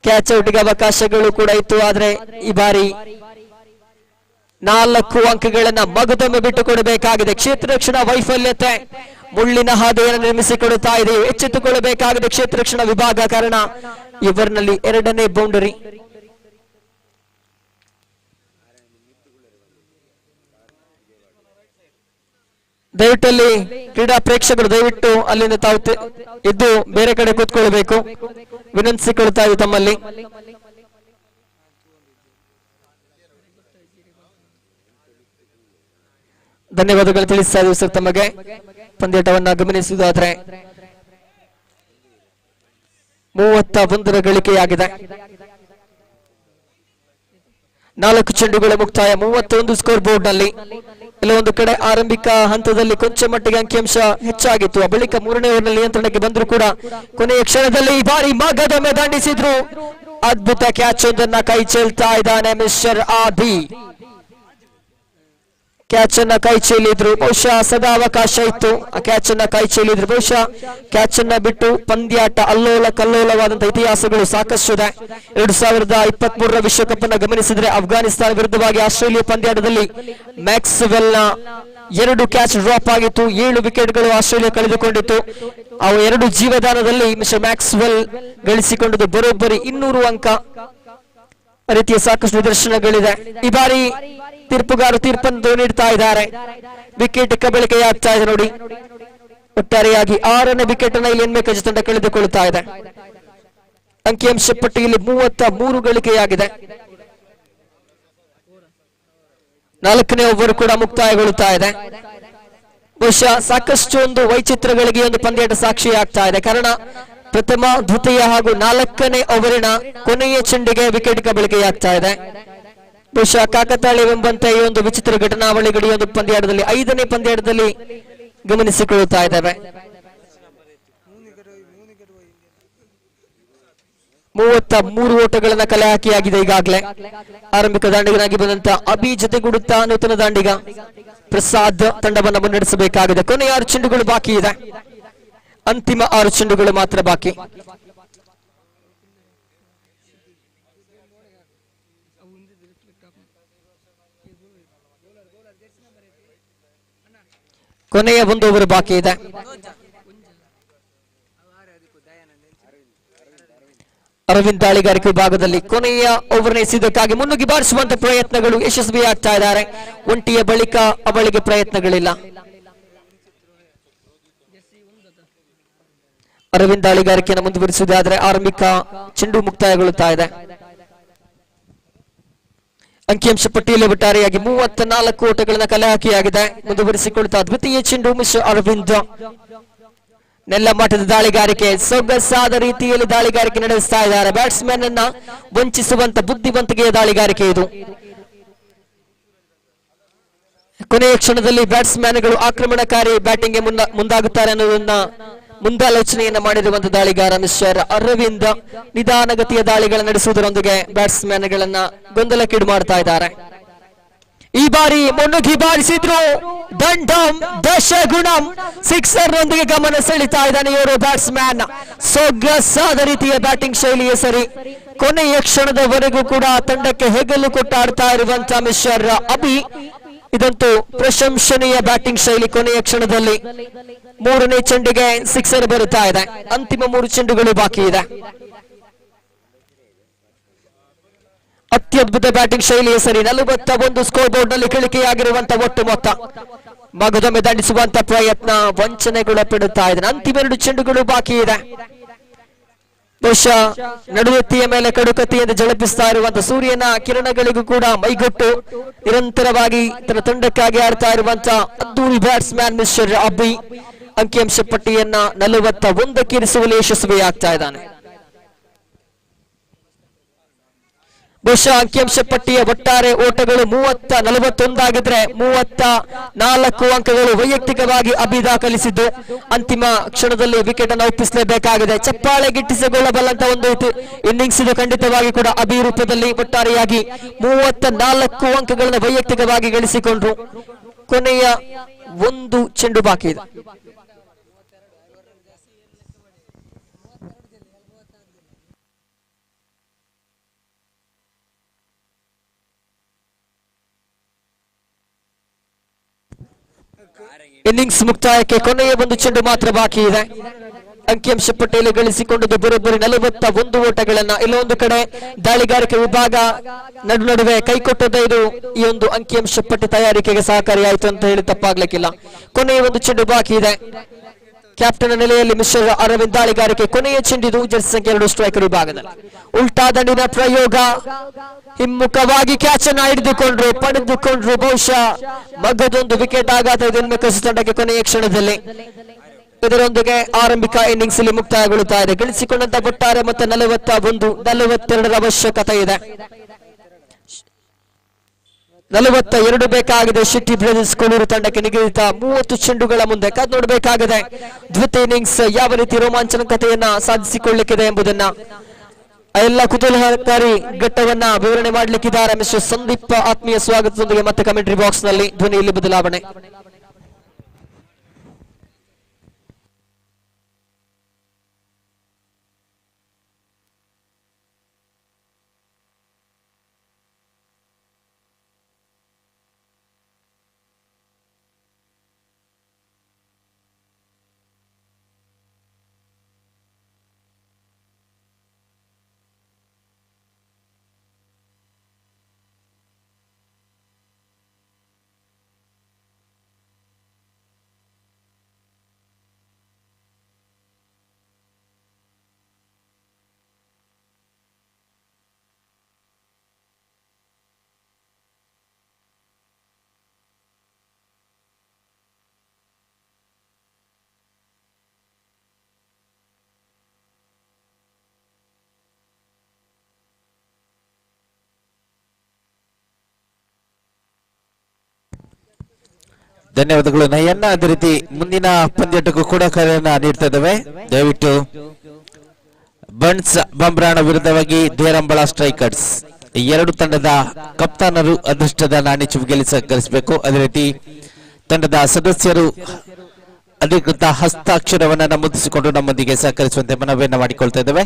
Speaker 2: ಕ್ಯಾಚ್ ಔಟ್ಗೆ ಅವಕಾಶಗಳು ಕೂಡ ಇತ್ತು. ಆದ್ರೆ ಈ ಬಾರಿ 4 ಅಂಕಗಳನ್ನ ಮಗದೊಮ್ಮೆ ಬಿಟ್ಟುಕೊಡಬೇಕಾಗಿದೆ. ಕ್ಷೇತ್ರ ರಕ್ಷಣಾ ವೈಫಲ್ಯತೆ ಮುಳ್ಳಿನ ಹಾದಿಯನ್ನು ನಿರ್ಮಿಸಿಕೊಡುತ್ತಾ ಇದೆ. ಎಚ್ಚೆತ್ತುಕೊಳ್ಳಬೇಕಾಗಿದೆ ಕ್ಷೇತ್ರ ರಕ್ಷಣಾ ವಿಭಾಗ, ಕಾರಣ ಇವರಿನಲ್ಲಿ 2ನೇ ಬೌಂಡರಿ. ದಯವಿಟ್ಟಲ್ಲಿ ಕ್ರೀಡಾ ಪ್ರೇಕ್ಷಕರು ದಯವಿಟ್ಟು ಅಲ್ಲಿಂದ ತಾವು ಎದ್ದು ಬೇರೆ ಕಡೆ ಕೂತ್ಕೊಳ್ಬೇಕು, ವಿನಂತಿಸಿಕೊಳ್ತಾ ಇದೆ ತಮ್ಮಲ್ಲಿ. ಧನ್ಯವಾದಗಳು ತಿಳಿಸ್ತಾ ಇದ್ದೀವಿ ಸರ್ ತಮಗೆ. ಪಂದ್ಯಾಟವನ್ನ ಗಮನಿಸುವುದಾದ್ರೆ 31 ಗಳಿಕೆಯಾಗಿದೆ. 4 ಚೆಂಡುಗಳ ಮುಕ್ತಾಯ, 31 ಸ್ಕೋರ್ ಬೋರ್ಡ್ ನಲ್ಲಿ. ಕೆಲವೊಂದು ಕಡೆ ಆರಂಭಿಕ ಹಂತದಲ್ಲಿ ಕೊಂಚ ಮಟ್ಟಿಗೆ ಅಂಕಿಅಂಶ ಹೆಚ್ಚಾಗಿತ್ತು. ಆ ಬಳಿಕ 3ನೇ ಓವರ್ನಲ್ಲಿ ನಿಯಂತ್ರಣಕ್ಕೆ ಬಂದರೂ ಕೂಡ ಕೊನೆಯ ಕ್ಷಣದಲ್ಲಿ ಈ ಬಾರಿ ಮಗದೊಮ್ಮೆ ದಂಡಿಸಿದ್ರು. ಅದ್ಭುತ ಕ್ಯಾಚ್ ಒಂದನ್ನ ಕೈ ಚೆಲ್ತಾ ಇದ್ದಾನೆ ಮಿಸ್ಟರ್ ಆದಿ. ಕ್ಯಾಚ್ ಅನ್ನ ಕೈ ಚೆಲ್ಲಿದ್ರು. ಬಹುಶಃ ಸದಾವಕಾಶ ಇತ್ತು, ಆ ಕ್ಯಾಚ್ ಅನ್ನ ಕೈ ಚೆಲ್ಲಿದ್ರು. ಬಹುಶಃ ಕ್ಯಾಚ್ ಅನ್ನ ಬಿಟ್ಟು ಪಂದ್ಯಾಟ ಅಲ್ಲೋಲ ಕಲ್ಲೋಲವಾದಂತಹ ಇತಿಹಾಸಗಳು ಸಾಕಷ್ಟು ಇದೆ. 2023 ವಿಶ್ವಕಪ್ ಅನ್ನ ಗಮನಿಸಿದ್ರೆ ಅಫ್ಘಾನಿಸ್ತಾನ ವಿರುದ್ಧವಾಗಿ ಆಸ್ಟ್ರೇಲಿಯಾ ಪಂದ್ಯಾಟದಲ್ಲಿ ಮ್ಯಾಕ್ಸ್ವೆಲ್ ನ 2 ಕ್ಯಾಚ್ ಡ್ರಾಪ್ ಆಗಿತ್ತು. 7 ವಿಕೆಟ್ಗಳು ಆಸ್ಟ್ರೇಲಿಯಾ ಕಳೆದುಕೊಂಡಿತ್ತು. ಆ 2 ಜೀವದಾನದಲ್ಲಿ ಮಿಸ್ಟರ್ ಮ್ಯಾಕ್ಸ್ವೆಲ್ ಗಳಿಸಿಕೊಂಡದ್ದು ಬರೋಬ್ಬರಿ 200 ಅಂಕ. ರೀತಿಯ ಸಾಕಷ್ಟು ನಿದರ್ಶನಗಳಿದೆ. ಈ ಬಾರಿ ತೀರ್ಪುಗಾರರು ತೀರ್ಪನ್ನು ನೀಡ್ತಾ ಇದ್ದಾರೆ. ವಿಕೆಟ್ ಕಬಳಿಕೆಯಾಗ್ತಾ ಇದೆ ನೋಡಿ. ಒಟ್ಟಾರೆಯಾಗಿ 6ನೇ ವಿಕೆಟ್ ಅನ್ನ ಇಲ್ಲಿ ಎನ್ಮೇಕಜ್ ತಂಡ ಕಳೆದುಕೊಳ್ಳುತ್ತಾ ಇದೆ. ಅಂಕಿಅಂಶ ಪಟ್ಟಿಯಲ್ಲಿ 33 ಗಳಿಕೆಯಾಗಿದೆ. 4ನೇ ಓವರ್ ಕೂಡ ಮುಕ್ತಾಯಗೊಳ್ಳುತ್ತಾ ಇದೆ. ಬಹುಶಃ ಸಾಕಷ್ಟು ಒಂದು ವೈಚಿತ್ರಗಳಿಗೆ ಒಂದು ಪಂದ್ಯಾಟ ಸಾಕ್ಷಿಯಾಗ್ತಾ ಇದೆ. ಕಾರಣ ಪ್ರಥಮ, ದ್ವಿತೀಯ ಹಾಗೂ 4ನೇ ಓವರಿನ ಕೊನೆಯ ಚೆಂಡಿಗೆ ವಿಕೆಟ್ ಕಬಳಿಕೆಯಾಗ್ತಾ ಇದೆ. ಬಹುಶಃ ಕಾಕತಾಳೀಯವೆಂಬಂತೆ ಈ ಒಂದು ವಿಚಿತ್ರ ಘಟನಾವಳಿಗಳು ಈ ಒಂದು ಪಂದ್ಯಾಟದಲ್ಲಿ 5ನೇ ಪಂದ್ಯಾಟದಲ್ಲಿ ಗಮನಿಸಿಕೊಳ್ಳುತ್ತಾ ಇದ್ದಾವೆ. 33 ಓಟಗಳನ್ನ ಕಲೆ ಹಾಕಿಯಾಗಿದೆ ಈಗಾಗಲೇ. ಆರಂಭಿಕ ದಾಂಡಿಗನಾಗಿ ಬಂದಂತ ಅಭಿ ಜೊತೆಗೂಡುತ್ತಾ ನೂತನ ದಾಂಡಿಗ ಪ್ರಸಾದ್ ತಂಡವನ್ನು ಮುನ್ನಡೆಸಬೇಕಾಗಿದೆ. ಕೊನೆಯ 6 ಚೆಂಡುಗಳು ಬಾಕಿ ಇದೆ. ಅಂತಿಮ 6 ಚೆಂಡುಗಳು ಮಾತ್ರ ಬಾಕಿ. ಕೊನೆಯ 1 ಓವರ್ ಬಾಕಿ ಇದೆ. ಅರವಿಂದ್ ದಾಳಿಗಾರಿಕೆ ವಿಭಾಗದಲ್ಲಿ ಕೊನೆಯ ಓವರ್ ಎಸೆಯುವುದಕ್ಕಾಗಿ ಮುನ್ನುಗ್ಗಿ ಬಾರಿಸುವಂತ ಪ್ರಯತ್ನಗಳು ಯಶಸ್ವಿಯಾಗ್ತಾ ಇದ್ದಾರೆ. ಒಂಟಿಯ ಬಳಿಕ ಅವಳಿಗೆ ಪ್ರಯತ್ನಗಳಿಲ್ಲ. ಅರವಿಂದ್ ದಾಳಿಗಾರಿಕೆಯನ್ನು ಮುಂದುವರಿಸುವುದಾದರೆ ಆರಂಭಿಕ ಚೆಂಡು ಮುಕ್ತಾಯಗೊಳ್ಳುತ್ತಾ ಇದೆ. ಅಂಕಿಅಂಶ ಪಟ್ಟಿಯಲ್ಲಿ ಒಟ್ಟಾರೆಯಾಗಿ 34 ಓಟಗಳನ್ನು ಕಲೆ ಹಾಕಿಯಾಗಿದೆ. ಮುಂದುವರಿಸಿಕೊಳ್ಳುತ್ತಾ ದ್ವಿತೀಯ ಚೆಂಡು ಮಿಸ್ಟರ್ ಅರವಿಂದ್. ನೆಲ್ಲಮಟ್ಟದ ದಾಳಿಗಾರಿಕೆ, ಸೊಗಸಾದ ರೀತಿಯಲ್ಲಿ ದಾಳಿಗಾರಿಕೆ ನಡೆಸ್ತಾ ಇದ್ದಾರೆ. ಬ್ಯಾಟ್ಸ್ಮನ್ ಅನ್ನ ವಂಚಿಸುವಂತ ಬುದ್ಧಿವಂತಿಕೆಯ ದಾಳಿಗಾರಿಕೆ ಇದು. ಕೊನೆಯ ಕ್ಷಣದಲ್ಲಿ ಬ್ಯಾಟ್ಸ್ಮನ್ಗಳು ಆಕ್ರಮಣಕಾರಿ ಬ್ಯಾಟಿಂಗ್ಗೆ ಮುಂದಾಗುತ್ತಾರೆ ಅನ್ನೋದನ್ನ ಮುಂದಾಲೋಚನೆಯನ್ನ ಮಾಡಿರುವಂತಹ ದಾಳಿಗಾರ ಮಿಸ್ಟರ್ ಅರವಿಂದ್ ನಿಧಾನಗತಿಯ ದಾಳಿಗಳನ್ನು ನಡೆಸುವುದರೊಂದಿಗೆ ಬ್ಯಾಟ್ಸ್ಮನ್ಗಳನ್ನ ಗೊಂದಲಕ್ಕೀಡು ಮಾಡ್ತಾ ಇದ್ದಾರೆ. ಈ ಬಾರಿ ಮುನ್ನುಗ್ಗಿ ಬಾರಿಸಿದ್ರು. ದಂಡಂ ದಶಗುಣಂ ಸಿಕ್ಸರ್ ನೊಂದಿಗೆ ಗಮನ ಸೆಳೀತಾ ಇದ್ದಾನೆ ಇವರು ಬ್ಯಾಟ್ಸ್ಮನ್. ಸೊಗಸಾದ ರೀತಿಯ ಬ್ಯಾಟಿಂಗ್ ಶೈಲಿಯ ಸರಿ. ಕೊನೆಯ ಕ್ಷಣದವರೆಗೂ ಕೂಡ ತಂಡಕ್ಕೆ ಹೆಗಲು ಕೊಟ್ಟಾಡ್ತಾ ಇರುವಂತಹ ಮಿಸ್ಟರ್ ಅಬಿ. ಇದಂತೂ ಪ್ರಶಂಸನೀಯ ಬ್ಯಾಟಿಂಗ್ ಶೈಲಿ. ಕೊನೆಯ ಕ್ಷಣದಲ್ಲಿ 3ನೇ ಚೆಂಡಿಗೆ ಸಿಕ್ಸರ್ ಬರುತ್ತಾ ಇದೆ. ಅಂತಿಮ 3 ಚೆಂಡುಗಳು ಬಾಕಿ ಇದೆ. ಅತ್ಯದ್ಭುತ ಬ್ಯಾಟಿಂಗ್ ಶೈಲಿಯ ಸರಿ. 41 ಸ್ಕೋರ್ ಬೋರ್ಡ್ ನಲ್ಲಿ ಇಳಿಕೆಯಾಗಿರುವಂತಹ ಒಟ್ಟು ಮೊತ್ತ. ಮಗದೊಮ್ಮೆ ದಂಡಿಸುವಂತ ಪ್ರಯತ್ನ ವಂಚನೆಗೊಳಪಡುತ್ತಾ ಇದೆ. ಅಂತಿಮ 2 ಚೆಂಡುಗಳು ಬಾಕಿ ಇದೆ. ಬಹುಶಃ ನಡುವೆತ್ತಿಯ ಮೇಲೆ ಕಡುಕತ್ತಿಯಿಂದ ಜಳಪಿಸ್ತಾ ಇರುವಂತಹ ಸೂರ್ಯನ ಕಿರಣಗಳಿಗೂ ಕೂಡ ಮೈಗೊಟ್ಟು ನಿರಂತರವಾಗಿ ತನ್ನ ತಂಡಕ್ಕಾಗಿ ಆಡ್ತಾ ಇರುವಂತಹ ಅದ್ದೂರಿ ಬ್ಯಾಟ್ಸ್ಮನ್ ಮಿಸ್ಟರ್ ಅಬ್ಬಿ ಅಂಕಿಅಂಶ ಪಟ್ಟಿಯನ್ನ 41ಕ್ಕೆ ಇರಿಸುವಲ್ಲಿ ಯಶಸ್ವಿಯಾಗ್ತಾ ಇದ್ದಾನೆ. ಬಹುಶಃ ಅಂಕಿಅಂಶ ಪಟ್ಟಿಯ ಒಟ್ಟಾರೆ ಓಟಗಳು 40-41 ಆಗಿದ್ರೆ 34 ಅಂಕಗಳು ವೈಯಕ್ತಿಕವಾಗಿ ಅಭಿ ದಾಖಲಿಸಿದ್ದು ಅಂತಿಮ ಕ್ಷಣದಲ್ಲಿ ವಿಕೆಟ್ ಅನ್ನು ಒಪ್ಪಿಸಲೇಬೇಕಾಗಿದೆ. ಚಪ್ಪಾಳೆ ಗಿಟ್ಟಿಸಿಕೊಳ್ಳಬಲ್ಲಂತ ಒಂದು ಇನ್ನಿಂಗ್ಸ್ ಇದು ಖಂಡಿತವಾಗಿ ಕೂಡ ಅಭಿ ರೂಪದಲ್ಲಿ ಒಟ್ಟಾರೆಯಾಗಿ 34 ಅಂಕಗಳನ್ನು ವೈಯಕ್ತಿಕವಾಗಿ ಗಳಿಸಿಕೊಂಡ್ರು. ಕೊನೆಯ ಒಂದು ಚೆಂಡು ಬಾಕಿ ಇದೆ. ಇನ್ನಿಂಗ್ಸ್ ಮುಕ್ತಾಯಕ್ಕೆ ಕೊನೆಯ ಒಂದು ಚೆಂಡು ಮಾತ್ರ ಬಾಕಿ ಇದೆ. ಅಂಕಿಅಂಶ ಪಟ್ಟಿಯಲ್ಲಿ ಗಳಿಸಿಕೊಂಡದ್ದು ಬರೋಬ್ಬರಿ 41 ಓಟಗಳನ್ನ. ಇಲ್ಲೊಂದು ಕಡೆ ದಾಳಿಗಾರಿಕೆ ವಿಭಾಗ ನಡುವೆ ಕೈಕೊಟ್ಟದ್ದು ಇದು ಈ ಒಂದು ಅಂಕಿಅಂಶ ಪಟ್ಟಿ ತಯಾರಿಕೆಗೆ ಸಹಕಾರಿಯಾಯಿತು ಅಂತ ಹೇಳಿ ತಪ್ಪಾಗ್ಲಿಕ್ಕಿಲ್ಲ. ಕೊನೆಯ ಒಂದು ಚೆಂಡು ಬಾಕಿ ಇದೆ. ಕ್ಯಾಪ್ಟನ್ ನೆಲೆಯಲ್ಲಿ ಮಿಶ್ರ ಅರವಿಂದ್ ದಾಳಿಗಾರಿಕೆ ಕೊನೆಯ ಚೆಂಡಿದು ಜರ್ಸಿ ಸಂಖ್ಯೆ 2 ಸ್ಟ್ರೈಕರ್ ವಿಭಾಗದಲ್ಲಿ. ಉಲ್ಟಾ ದಂಡಿನ ಪ್ರಯೋಗ, ಹಿಮ್ಮುಖವಾಗಿ ಕ್ಯಾಚ್ ಅನ್ನ ಪಡೆದುಕೊಂಡ್ರು. ಬಹುಶಃ ಮಗದೊಂದು ವಿಕೆಟ್ ಆಘಾತ ಇದೆ ಕಸು ತಂಡಕ್ಕೆ ಕೊನೆಯ ಕ್ಷಣದಲ್ಲಿ. ಇದರೊಂದಿಗೆ ಆರಂಭಿಕ ಇನ್ನಿಂಗ್ಸ್ ಅಲ್ಲಿ ಮುಕ್ತಾಯಗೊಳ್ಳುತ್ತಾ ಇದೆ. ಗಳಿಸಿಕೊಂಡಂತ ಒಟ್ಟಾರೆ ಮತ್ತೆ 41-42 ಅವಶ್ಯಕತೆ ಇದೆ. 42 ಬೇಕಾಗಿದೆ ಶೆಟ್ಟಿ ಬ್ರದರ್ಸ್ ಕೋಲೂರು ತಂಡಕ್ಕೆ. ನಿಗದಿತ 30 ಚೆಂಡುಗಳ ಮುಂದೆ ಕಾದು ನೋಡಬೇಕಾಗಿದೆ ದ್ವಿತೀಯ ಇನ್ನಿಂಗ್ಸ್ ಯಾವ ರೀತಿ ರೋಮಾಂಚನಕತೆಯನ್ನ ಸಾಧಿಸಿಕೊಳ್ಳಲಿಕ್ಕಿದೆ ಎಂಬುದನ್ನ. ಎಲ್ಲ ಕುತೂಹಲಕಾರಿ ಘಟ್ಟವನ್ನ ವಿವರಣೆ ಮಾಡಲಿಕ್ಕಿದ್ದಾರೆ ಮಿಸ್ಟರ್ ಸಂದೀಪ್. ಆತ್ಮೀಯ ಸ್ವಾಗತದೊಂದಿಗೆ ಮತ್ತೆ ಕಮೆಂಟ್ರಿ ಬಾಕ್ಸ್ ನಲ್ಲಿ ಧ್ವನಿಯಲ್ಲಿ ಬದಲಾವಣೆ.
Speaker 1: ಧನ್ಯವಾದಗಳು ನಯನ್ನ. ಅದೇ ರೀತಿ ಮುಂದಿನ ಪಂದ್ಯಟಕ್ಕೂ ಕೂಡ ಕರೆಯನ್ನ ನೀಡ್ತಾ ಇದ್ದೇವೆ. ದಯವಿಟ್ಟು ಬನ್ಸ್ ಬಂಬ್ರಾಣ ವಿರುದ್ಧವಾಗಿ ದೇರಂಬಳ ಸ್ಟ್ರೈಕರ್ಸ್ ಎರಡು ತಂಡದ ಕಪ್ತಾನರು ಅದೃಷ್ಟದ ನಾಣ್ಯ ಚುವಿಗೆಯಲ್ಲಿ ಸಹಕರಿಸಬೇಕು. ಅದೇ ರೀತಿ ತಂಡದ ಸದಸ್ಯರು ಅಧಿಕೃತ ಹಸ್ತಾಕ್ಷರವನ್ನ ನಮೂದಿಸಿಕೊಂಡು ನಮ್ಮೊಂದಿಗೆ ಸಹಕರಿಸುವಂತೆ ಮನವಿಯನ್ನ ಮಾಡಿಕೊಳ್ತಾ ಇದ್ದೇವೆ.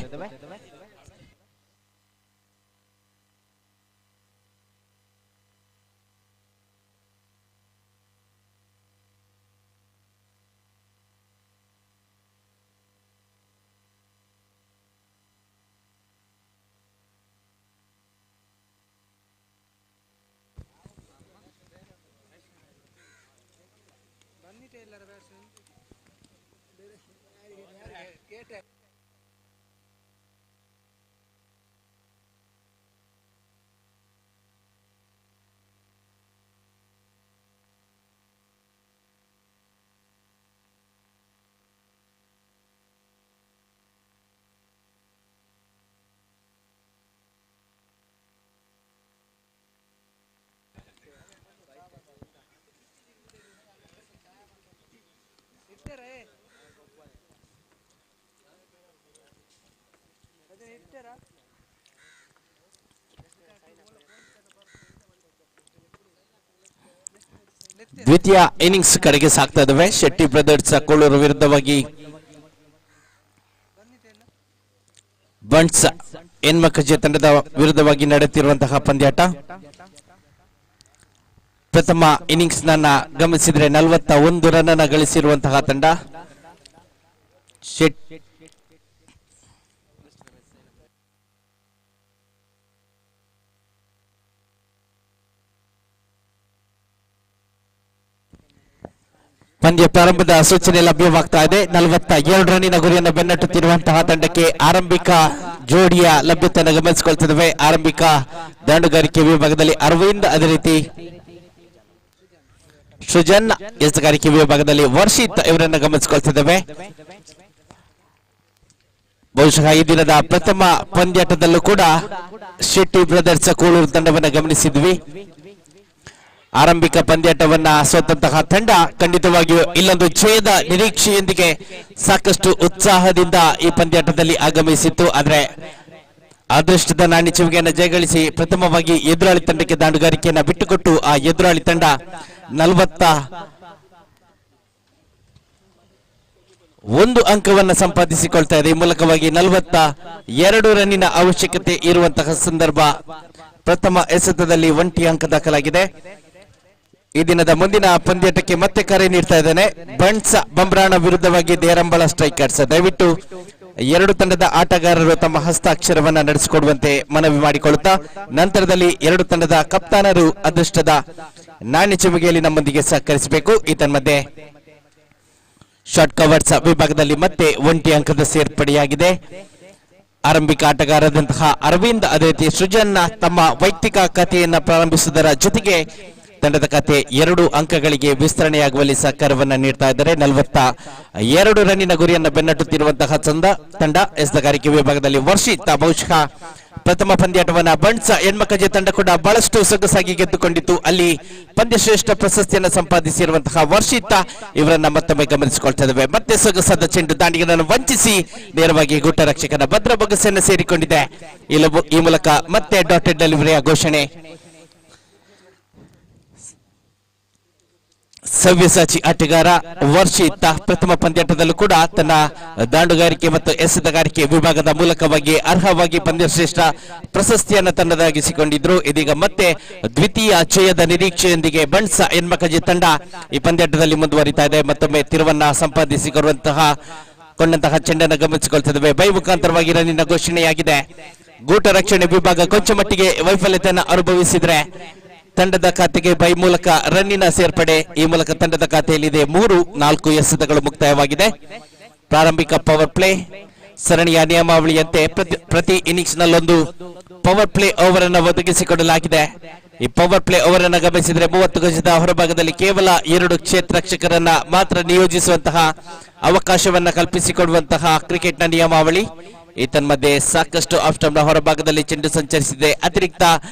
Speaker 1: ದ್ವಿತೀಯ ಇನ್ನಿಂಗ್ಸ್ ಕಡೆಗೆ ಸಾಗ್ತಾ ಇದ್ದಾವೆ. ಶೆಟ್ಟಿ ಬ್ರದರ್ಸ್ ಕೋಳೂರು ವಿರುದ್ಧವಾಗಿ ಬಂಟ್ಸ್ ಎನ್ಮಕಜೆ ತಂಡದ ವಿರುದ್ಧವಾಗಿ ನಡೆಯುತ್ತಿರುವಂತಹ ಪಂದ್ಯಾಟ. ಪ್ರಥಮ ಇನ್ನಿಂಗ್ಸ್ ನನ್ನ ಗಮನಿಸಿದ್ರೆ 41 ರನ್ ಅನ್ನು ಗಳಿಸಿರುವಂತಹ ತಂಡ ಪಂದ್ಯ ಪ್ರಾರಂಭದ ಸೂಚನೆ ಲಭ್ಯವಾಗ್ತಾ ಇದೆ. 42 ರನ್ನಿನ ಗುರಿಯನ್ನು ಬೆನ್ನಟ್ಟುತ್ತಿರುವಂತಹ ತಂಡಕ್ಕೆ ಆರಂಭಿಕ ಜೋಡಿಯ ಲಭ್ಯತೆಯನ್ನು ಗಮನಿಸಿಕೊಳ್ತಿದ್ದೇವೆ. ಆರಂಭಿಕ ದಾಂಡುಗಾರಿಕೆ ವಿಭಾಗದಲ್ಲಿ ಅರವಿಂದ್, ಅದೇ ರೀತಿ ಸೃಜನ್, ಎಸಗಾರಿಕೆ ವಿಭಾಗದಲ್ಲಿ ವರ್ಷಿತ್ ಇವರನ್ನು ಗಮನಿಸಿಕೊಳ್ತಿದ್ದೇವೆ. ಬಹುಶಃ ಈ ದಿನದ ಪ್ರಥಮ ಪಂದ್ಯಾಟದಲ್ಲೂ ಕೂಡ ಶೆಟ್ಟಿ ಬ್ರದರ್ಸ್ ಕೂಳೂರು ತಂಡವನ್ನ ಗಮನಿಸಿದ್ವಿ. ಆರಂಭಿಕ ಪಂದ್ಯಾಟವನ್ನ ಸೋತಂತಹ ತಂಡ ಖಂಡಿತವಾಗಿಯೂ ಇಲ್ಲೊಂದು ಜಯದ ನಿರೀಕ್ಷೆಯೊಂದಿಗೆ ಸಾಕಷ್ಟು ಉತ್ಸಾಹದಿಂದ ಈ ಪಂದ್ಯಾಟದಲ್ಲಿ ಆಗಮಿಸಿತ್ತು. ಆದ್ರೆ ಅದೃಷ್ಟದ ನಾಣ್ಯ ಚಿವಿಗೆಯನ್ನು ಜಯಗಳಿಸಿ ಪ್ರಥಮವಾಗಿ ಎದುರಾಳಿ ತಂಡಕ್ಕೆ ದಾಂಡುಗಾರಿಕೆಯನ್ನ ಬಿಟ್ಟುಕೊಟ್ಟು ಆ ಎದುರಾಳಿ ತಂಡ 41 ಅಂಕವನ್ನು ಸಂಪಾದಿಸಿಕೊಳ್ತಾ ಇದೆ. ಈ ಮೂಲಕವಾಗಿ 42 ರನ್ನಿನ ಅವಶ್ಯಕತೆ ಇರುವಂತಹ ಸಂದರ್ಭ. ಪ್ರಥಮ ಎಸೆತದಲ್ಲಿ 1 ಅಂಕ ದಾಖಲಾಗಿದೆ. ಈ ದಿನದ ಮುಂದಿನ ಪಂದ್ಯಾಟಕ್ಕೆ ಮತ್ತೆ ಕರೆ ನೀಡ್ತಾ ಇದ್ದೇನೆ. ಬಣ್ಸ ಬಂಬ್ರಾಣ ವಿರುದ್ಧವಾಗಿ ದೇರಂಬಳ ಸ್ಟ್ರೈಕರ್ಸ್. ದಯವಿಟ್ಟು ಎರಡು ತಂಡದ ಆಟಗಾರರು ತಮ್ಮ ಹಸ್ತಾಕ್ಷರವನ್ನ ನಡೆಸಿಕೊಡುವಂತೆ ಮನವಿ ಮಾಡಿಕೊಳ್ಳುತ್ತಾ ನಂತರದಲ್ಲಿ ಎರಡು ತಂಡದ ಕಪ್ತಾನರು ಅದೃಷ್ಟದ ನಾಣ್ಯ ಚಿಮುಗೆಯಲ್ಲಿ ನಮ್ಮೊಂದಿಗೆ ಸಹಕರಿಸಬೇಕು. ಈತನ್ಮಧ್ಯೆ ಶಾರ್ಟ್ ಕವರ್ಸ್ ವಿಭಾಗದಲ್ಲಿ ಮತ್ತೆ 1 ಅಂಕದ ಸೇರ್ಪಡೆಯಾಗಿದೆ. ಆರಂಭಿಕ ಆಟಗಾರರಾದಂತಹ ಅರವಿಂದ್ ಅದೇ ರೀತಿ ಸೃಜನ್ ತಮ್ಮ ವೈಯಕ್ತಿಕ ಖಾತೆಯನ್ನ ಪ್ರಾರಂಭಿಸುವುದರ ಜೊತೆಗೆ ತಂಡದ ಖಾತೆ 2 ಅಂಕಗಳಿಗೆ ವಿಸ್ತರಣೆಯಾಗುವಲ್ಲಿ ಸಹಕಾರವನ್ನ ನೀಡ್ತಾ ಇದ್ದಾರೆ. 42 ರನ್ನಿನ ಗುರಿಯನ್ನು ಬೆನ್ನಟ್ಟುತ್ತಿರುವಂತಹ ತಂಡ ಎಸೆತಗಾರಿಕೆ ವಿಭಾಗದಲ್ಲಿ ವರ್ಷಿತ್ ಬಹುಶಃ ಪ್ರಥಮ ಪಂದ್ಯಾಟವನ್ನ ಬಣ್ಸ ಹೆಣ್ಮಕ್ಕಜೆ ತಂಡ ಕೂಡ ಬಹಳಷ್ಟು ಸೊಗಸಾಗಿ ಗೆದ್ದುಕೊಂಡಿತ್ತು. ಅಲ್ಲಿ ಪಂದ್ಯಶ್ರೇಷ್ಠ ಪ್ರಶಸ್ತಿಯನ್ನು ಸಂಪಾದಿಸಿರುವಂತಹ ವರ್ಷಿತ್ ಇವರನ್ನ ಮತ್ತೊಮ್ಮೆ ಗಮನಿಸಿಕೊಳ್ತಾ ಇದ್ದೇವೆ. ಮತ್ತೆ ಸೊಗಸಾದ ಚೆಂಡು ದಾಂಡಿಗನನ್ನು ವಂಚಿಸಿ ನೇರವಾಗಿ ಗುಟ್ಟ ರಕ್ಷಕನ ಭದ್ರ ಬೊಗಸೆಯನ್ನು ಸೇರಿಕೊಂಡಿದೆ. ಈ ಮೂಲಕ ಮತ್ತೆ ಡಾಟೆಡ್ ಡೆಲಿವರಿಯ ಘೋಷಣೆ. ಸವ್ಯಸಾಚಿ ಆಟಗಾರ ವರ್ಷಿತ್ ಪ್ರಥಮ ಪಂದ್ಯಾಟದಲ್ಲೂ ಕೂಡ ತನ್ನ ದಾಂಡುಗಾರಿಕೆ ಮತ್ತು ಎಸೆತಗಾರಿಕೆ ವಿಭಾಗದ ಮೂಲಕವಾಗಿ ಅರ್ಹವಾಗಿ ಪಂದ್ಯಶ್ರೇಷ್ಠ ಪ್ರಶಸ್ತಿಯನ್ನು ತನ್ನದಾಗಿಸಿಕೊಂಡಿದ್ರು. ಇದೀಗ ಮತ್ತೆ ದ್ವಿತೀಯ ಜಯದ ನಿರೀಕ್ಷೆಯೊಂದಿಗೆ ಬಣ್ಸ ಹೆಣ್ಮಕ್ಕಜೆ ತಂಡ ಈ ಪಂದ್ಯಾಟದಲ್ಲಿ ಮುಂದುವರಿತಾ ಇದೆ. ಮತ್ತೊಮ್ಮೆ ತಿರುವನ್ನ ಕೊಂಡಂತಹ ಚೆಂಡನ್ನು ಗಮನಿಸಿಕೊಳ್ತಿದ್ದೇವೆ. ಬೈ ಮುಖಾಂತರವಾಗಿ ರನ್ನಿನ ಘೋಷಣೆಯಾಗಿದೆ. ಗೂಟ ರಕ್ಷಣೆ ವಿಭಾಗ ಕೊಂಚ ಮಟ್ಟಿಗೆ ವೈಫಲ್ಯತೆಯನ್ನು ಅನುಭವಿಸಿದ್ರೆ ತಂಡದ ಖಾತೆಗೆ ಬೈ ಮೂಲಕ ರನ್ನಿನ ಸೇರ್ಪಡೆ. ಈ ಮೂಲಕ ತಂಡದ ಖಾತೆಯಲ್ಲಿದೆ 3-4 ಎಸೆತಗಳು ಮುಕ್ತಾಯವಾಗಿದೆ. ಪ್ರಾರಂಭಿಕ ಪವರ್ ಪ್ಲೇ ಸರಣಿಯ ನಿಯಮಾವಳಿಯಂತೆ ಪ್ರತಿ ಇನ್ನಿಂಗ್ಸ್ ನಲ್ಲೊಂದು ಪವರ್ ಪ್ಲೇ ಓವರ್ ಅನ್ನು ಒದಗಿಸಿಕೊಡಲಾಗಿದೆ. ಈ ಪವರ್ ಪ್ಲೇ ಓವರ್ ಅನ್ನು ಗಮನಿಸಿದರೆ 30 ಗಜದ ಹೊರಭಾಗದಲ್ಲಿ ಕೇವಲ 2 ಕ್ಷೇತ್ರ ರಕ್ಷಕರನ್ನ ಮಾತ್ರ ನಿಯೋಜಿಸುವಂತಹ ಅವಕಾಶವನ್ನ ಕಲ್ಪಿಸಿಕೊಡುವಂತಹ ಕ್ರಿಕೆಟ್ನ ನಿಯಮಾವಳಿ. ಈತನ್ಮಧ್ಯೆ ಸಾಕಷ್ಟು ಆಫ್ ಸ್ಟಂಪ್ನ ಹೊರಭಾಗದಲ್ಲಿ ಚೆಂಡು ಸಂಚರಿಸಿದೆ. ಅತಿರಿಕ್ತ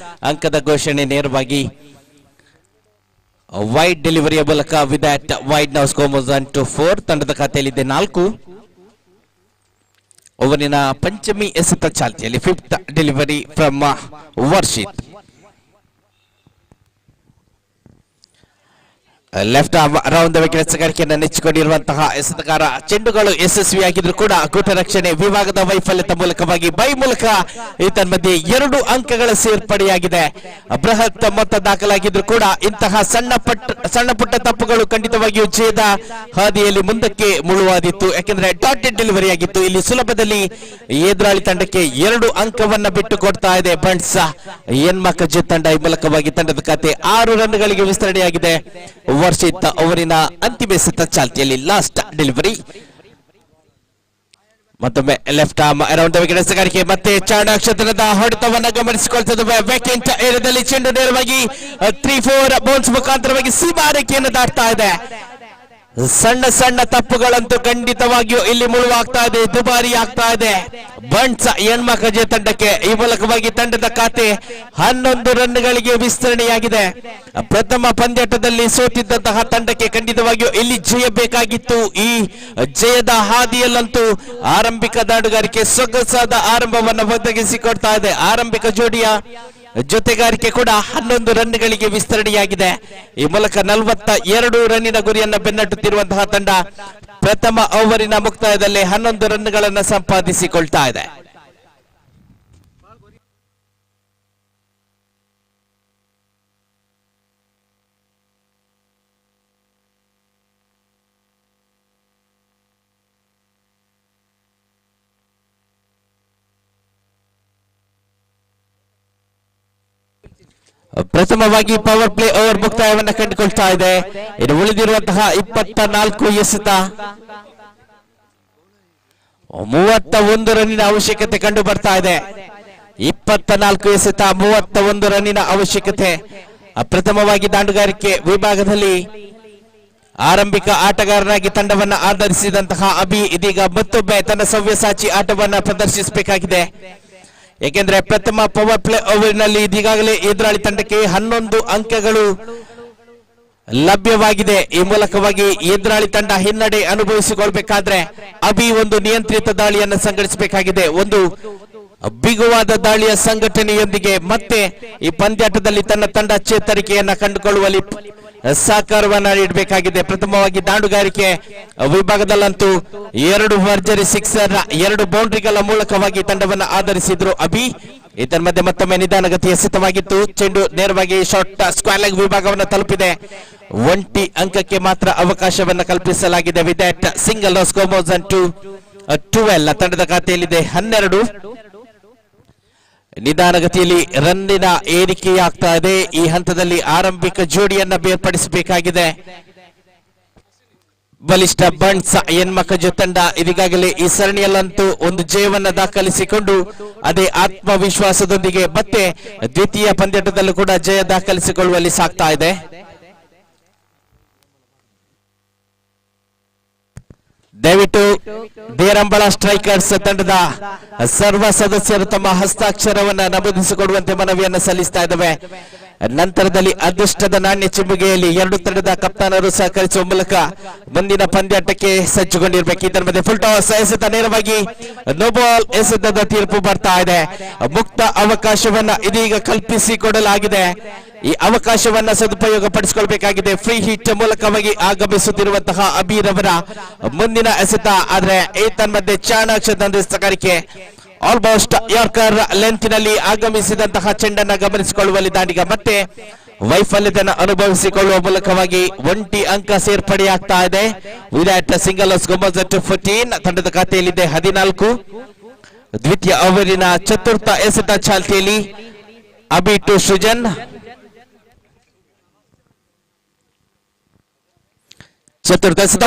Speaker 1: ಅಂಕದ ಘೋಷಣೆ ನೇರವಾಗಿ ವೈಡ್ ಡೆಲಿವರಿಯ ಮೂಲಕ with that wide now score moves on to 4. ತಂಡದ ಖಾತೆಯಲ್ಲಿದೆ 4. ಓವರಿನ ಪಂಚಮಿ ಎಸೆತ ಚಾಲ್ತಿಯಲ್ಲಿ 5th delivery from Varshith. Left arm around the wicket ಎಸೆತಗಾರಿಕೆಯನ್ನು ನೆಚ್ಚಿಕೊಂಡಿರುವಂತಹ ಎಸೆತಗಾರ. ಚೆಂಡುಗಳು ಯಶಸ್ವಿಯಾಗಿದ್ರು ಕೂಡ ಗುಟ ರಕ್ಷಣೆ ವಿಭಾಗದ ವೈಫಲ್ಯದ ಮೂಲಕವಾಗಿ ಬೈ ಮೂಲಕ ಈತನ್ಮಧ್ಯೆ 2 ಅಂಕಗಳ ಸೇರ್ಪಡೆಯಾಗಿದೆ. ಬೃಹತ್ ಮೊತ್ತ ದಾಖಲಾಗಿದ್ರು ಕೂಡ ಇಂತಹ ಸಣ್ಣ ಪುಟ್ಟ ತಪ್ಪುಗಳು ಖಂಡಿತವಾಗಿಯೂ ಜಯದ ಹಾದಿಯಲ್ಲಿ ಮುಂದಕ್ಕೆ ಮುಳುವಾದಿತ್ತು. ಯಾಕೆಂದ್ರೆ ಡಾಟೆಡ್ ಡೆಲಿವರಿ ಆಗಿತ್ತು. ಇಲ್ಲಿ ಸುಲಭದಲ್ಲಿ ಎದುರಾಳಿ ತಂಡಕ್ಕೆ 2 ಅಂಕವನ್ನ ಬಿಟ್ಟು ಕೊಡ್ತಾ ಇದೆ ಬಣ್ಸ ಹೆಣ್ಮಕ್ಕಜೆ ತಂಡ. ಈ ಮೂಲಕವಾಗಿ ತಂಡದ ಖಾತೆ 6 ರನ್ಗಳಿಗೆ ವಿಸ್ತರಣೆಯಾಗಿದೆ. ವರ್ಷಿತ್ ಅವರಿನ ಅಂತಿಮ ಎಸೆತ ಚಾಲ್ತಿಯಲ್ಲಿ ಲಾಸ್ಟ್ ಡೆಲಿವರಿ. ಮತ್ತೊಮ್ಮೆ left arm around the wicket ಎಸೆತಗಾರಿಕೆ ಮತ್ತೆ ಚಾಣಾಕ್ಷತನದ ಹೊಡೆತವನ್ನ ಗಮನಿಸಿಕೊಳ್ತಿದ್ದೇವೆ. ವೇಕೆಂಟ್ ಏರಿಯಾದಲ್ಲಿ ಚೆಂಡು ನೇರವಾಗಿ 3-4 ಬೌನ್ಸ್ ಮುಖಾಂತರವಾಗಿ ಸೀಮಾರೇಖೆಯನ್ನು ದಾಟ್ತಾ ಇದೆ. ಸಣ್ಣ ತಪ್ಪುಗಳಂತೂ ಖಂಡಿತವಾಗಿಯೂ ಇಲ್ಲಿ ಮುಳುವಾಗ್ತಾ ಇದೆ, ದುಬಾರಿ ಆಗ್ತಾ ಇದೆ ಬಣ್ಸ ಹೆಣ್ಮಕ್ಕಜೆ ತಂಡಕ್ಕೆ. ಈ ಮೂಲಕವಾಗಿ ತಂಡದ ಖಾತೆ 11 ರನ್ಗಳಿಗೆ ವಿಸ್ತರಣೆಯಾಗಿದೆ. ಪ್ರಥಮ ಪಂದ್ಯಾಟದಲ್ಲಿ ಸೋತಿದ್ದಂತಹ ತಂಡಕ್ಕೆ ಖಂಡಿತವಾಗಿಯೂ ಇಲ್ಲಿ ಜಯ ಬೇಕಾಗಿತ್ತು. ಈ ಜಯದ ಹಾದಿಯಲ್ಲಂತೂ ಆರಂಭಿಕ ದಾಂಡುಗಾರಿಕೆ ಸೊಗಸಾದ ಆರಂಭವನ್ನು ಒದಗಿಸಿಕೊಡ್ತಾ ಇದೆ. ಆರಂಭಿಕ ಜೋಡಿಯ ಜೊತೆಗಾರಿಕೆ ಕೂಡ 11 ರನ್ಗಳಿಗೆ ವಿಸ್ತರಣೆಯಾಗಿದೆ. ಈ ಮೂಲಕ 42 ರನ್ನಿನ ಗುರಿಯನ್ನು ಬೆನ್ನಟ್ಟುತ್ತಿರುವಂತಹ ತಂಡ ಪ್ರಥಮ ಓವರಿನ ಮುಕ್ತಾಯದಲ್ಲಿ 11 ರನ್ಗಳನ್ನು ಸಂಪಾದಿಸಿಕೊಳ್ತಾ ಇದೆ. ಪ್ರಥಮವಾಗಿ ಪವರ್ ಪ್ಲೇ ಓವರ್ ಮುಕ್ತಾಯವನ್ನು ಕಂಡುಕೊಳ್ತಾ ಇದೆ. ಇನ್ನು ಉಳಿದಿರುವಂತಹ 24 ಎಸೆತ 31 ರನ್ನಿನ ಅವಶ್ಯಕತೆ ಕಂಡು ಬರ್ತಾ ಇದೆ. 24 ಎಸೆತ 31 ರನ್ನಿನ ಅವಶ್ಯಕತೆ. ಪ್ರಥಮವಾಗಿ ದಾಂಡುಗಾರಿಕೆ ವಿಭಾಗದಲ್ಲಿ ಆರಂಭಿಕ ಆಟಗಾರನಾಗಿ ತಂಡವನ್ನ ಆಧರಿಸಿದಂತಹ ಅಭಿ ಇದೀಗ ಮತ್ತೊಮ್ಮೆ ತನ್ನ ಸವ್ಯಸಾಚಿ ಆಟವನ್ನ ಪ್ರದರ್ಶಿಸಬೇಕಾಗಿದೆ. ಏಕೆಂದ್ರೆ ಪ್ರಥಮ ಪವರ್ ಪ್ಲೇ ಓವರ್ನಲ್ಲಿ ಇದೀಗಾಗಲೇ ಎದುರಾಳಿ ತಂಡಕ್ಕೆ 11 ಅಂಕಗಳು ಲಭ್ಯವಾಗಿದೆ. ಈ ಮೂಲಕವಾಗಿ ಎದುರಾಳಿ ತಂಡ ಹಿನ್ನಡೆ ಅನುಭವಿಸಿಕೊಳ್ಬೇಕಾದ್ರೆ ಅಭಿ ಒಂದು ನಿಯಂತ್ರಿತ ದಾಳಿಯನ್ನು ಸಂಘಟಿಸಬೇಕಾಗಿದೆ. ಒಂದು ಬಿಗುವಾದ ದಾಳಿಯ ಸಂಘಟನೆಯೊಂದಿಗೆ ಮತ್ತೆ ಈ ಪಂದ್ಯಾಟದಲ್ಲಿ ತನ್ನ ತಂಡ ಚೇತರಿಕೆಯನ್ನ ಕಂಡುಕೊಳ್ಳುವಲ್ಲಿ ಸಹಕಾರವನ್ನ ನೀಡಬೇಕಾಗಿದೆ. ಪ್ರಥಮವಾಗಿ ದಾಂಡುಗಾರಿಕೆ ವಿಭಾಗದಲ್ಲಂತೂ 2 ಭರ್ಜರಿ ಸಿಕ್ಸರ್ 2 ಬೌಂಡ್ರಿಗಳ ಮೂಲಕವಾಗಿ ತಂಡವನ್ನು ಆಧರಿಸಿದ್ರು ಅಭಿ. ಇದರ ಮಧ್ಯೆ ಮತ್ತೊಮ್ಮೆ ನಿಧಾನಗತಿಯ ಸಿದ್ಧವಾಗಿತ್ತು. ಚೆಂಡು ನೇರವಾಗಿ ಶಾರ್ಟ್ ಸ್ಕ್ವೇರ್ ಲೆಗ್ ವಿಭಾಗವನ್ನು ತಲುಪಿದೆ. 1 ಅಂಕಕ್ಕೆ ಮಾತ್ರ ಅವಕಾಶವನ್ನು ಕಲ್ಪಿಸಲಾಗಿದೆ. With that single score to 12 ತಂಡದ ಖಾತೆಯಲ್ಲಿದೆ 12. ನಿಧಾನಗತಿಯಲ್ಲಿ ರನ್ನಿನ ಏರಿಕೆಯಾಗ್ತಾ ಇದೆ. ಈ ಹಂತದಲ್ಲಿ ಆರಂಭಿಕ ಜೋಡಿಯನ್ನ ಬೇರ್ಪಡಿಸಬೇಕಾಗಿದೆ. ಬಲಿಷ್ಠ ಬಂಟ್ಸ್ ಎನ್ಮಕಜ ತಂಡ ಇದೀಗಾಗಲೇ ಈ ಸರಣಿಯಲ್ಲಂತೂ ಒಂದು ಜಯವನ್ನ ದಾಖಲಿಸಿಕೊಂಡು ಅದೇ ಆತ್ಮವಿಶ್ವಾಸದೊಂದಿಗೆ ಮತ್ತೆ ದ್ವಿತೀಯ ಪಂದ್ಯಾಟದಲ್ಲೂ ಕೂಡ ಜಯ ದಾಖಲಿಸಿಕೊಳ್ಳುವಲ್ಲಿ ಸಾಗ್ತಾ ಇದೆ. ದಯವಿಟ್ಟು ದೇರಂಬಳ ಸ್ಟ್ರೈಕರ್ಸ್ ತಂಡದ ಸರ್ವ ಸದಸ್ಯರು ತಮ್ಮ ಹಸ್ತಾಕ್ಷರವನ್ನ ನಮೂದಿಸಿಕೊಡುವಂತೆ ಮನವಿಯನ್ನು ಸಲ್ಲಿಸ್ತಾ ಇದ್ದಾವೆ. ನಂತರದಲ್ಲಿ ಅದೃಷ್ಟದ ನಾಣ್ಯ ಚಿಮ್ಮುಗೆಯಲ್ಲಿ 2 ತಂಡದ ಕಪ್ತಾನರು ಸಹಕರಿಸುವ ಮೂಲಕ ಮುಂದಿನ ಪಂದ್ಯಾಟಕ್ಕೆ ಸಜ್ಜುಗೊಂಡಿರಬೇಕು. ಇದರ ಮಧ್ಯೆ ಫುಲ್ ಟಾಸ್ ಎಸೆತ ನೇರವಾಗಿ ನೋ ಬಾಲ್ ಎಸೆತದ ತೀರ್ಪು ಬರ್ತಾ ಇದೆ. ಮುಕ್ತ ಅವಕಾಶವನ್ನ ಇದೀಗ ಕಲ್ಪಿಸಿಕೊಡಲಾಗಿದೆ. ಈ ಅವಕಾಶವನ್ನ ಸದುಪಯೋಗ ಪಡಿಸಿಕೊಳ್ಬೇಕಾಗಿದೆ. ಫ್ರೀ ಹಿಟ್ ಮೂಲಕವಾಗಿ ಆಗಮಿಸುತ್ತಿರುವಂತಹ ಅಬೀರ್ ಅವರ ಮುಂದಿನ ಎಸೆತ. ಆದ್ರೆ ಏತನ್ಮಧ್ಯೆ ಚಾಣಾಕ್ಷ ತಂಡಕ್ಕೆ ಆಲ್ಮೋಸ್ಟ್ ಯಾರ್ಕರ್ ಲೆಂತ್ನಲ್ಲಿ ಆಗಮಿಸಿದಂತಹ ಚೆಂಡನ್ನ ಗಮನಿಸಿಕೊಳ್ಳುವಲ್ಲಿ ದಾಂಡಿಗ ಮತ್ತೆ ವೈಫಲ್ಯತೆಯನ್ನು ಅನುಭವಿಸಿಕೊಳ್ಳುವ ಮೂಲಕವಾಗಿ 1 ಅಂಕ ಸೇರ್ಪಡೆಯಾಗ್ತಾ ಇದೆ. ವಿರಾಟ್ ಸಿಂಗಲ್ ಗೋಮಸ್ 14 ತಂಡದ ಖಾತೆಯಲ್ಲಿದೆ 14. ದ್ವಿತೀಯ ಓವರಿನ ಚತುರ್ಥ ಎಸೆತ ಚಾಲ್ತಿಯಲ್ಲಿ ಅಬಿ ಟು ಸೃಜನ್. ಚತುರ್ಥ ಎಸೆತ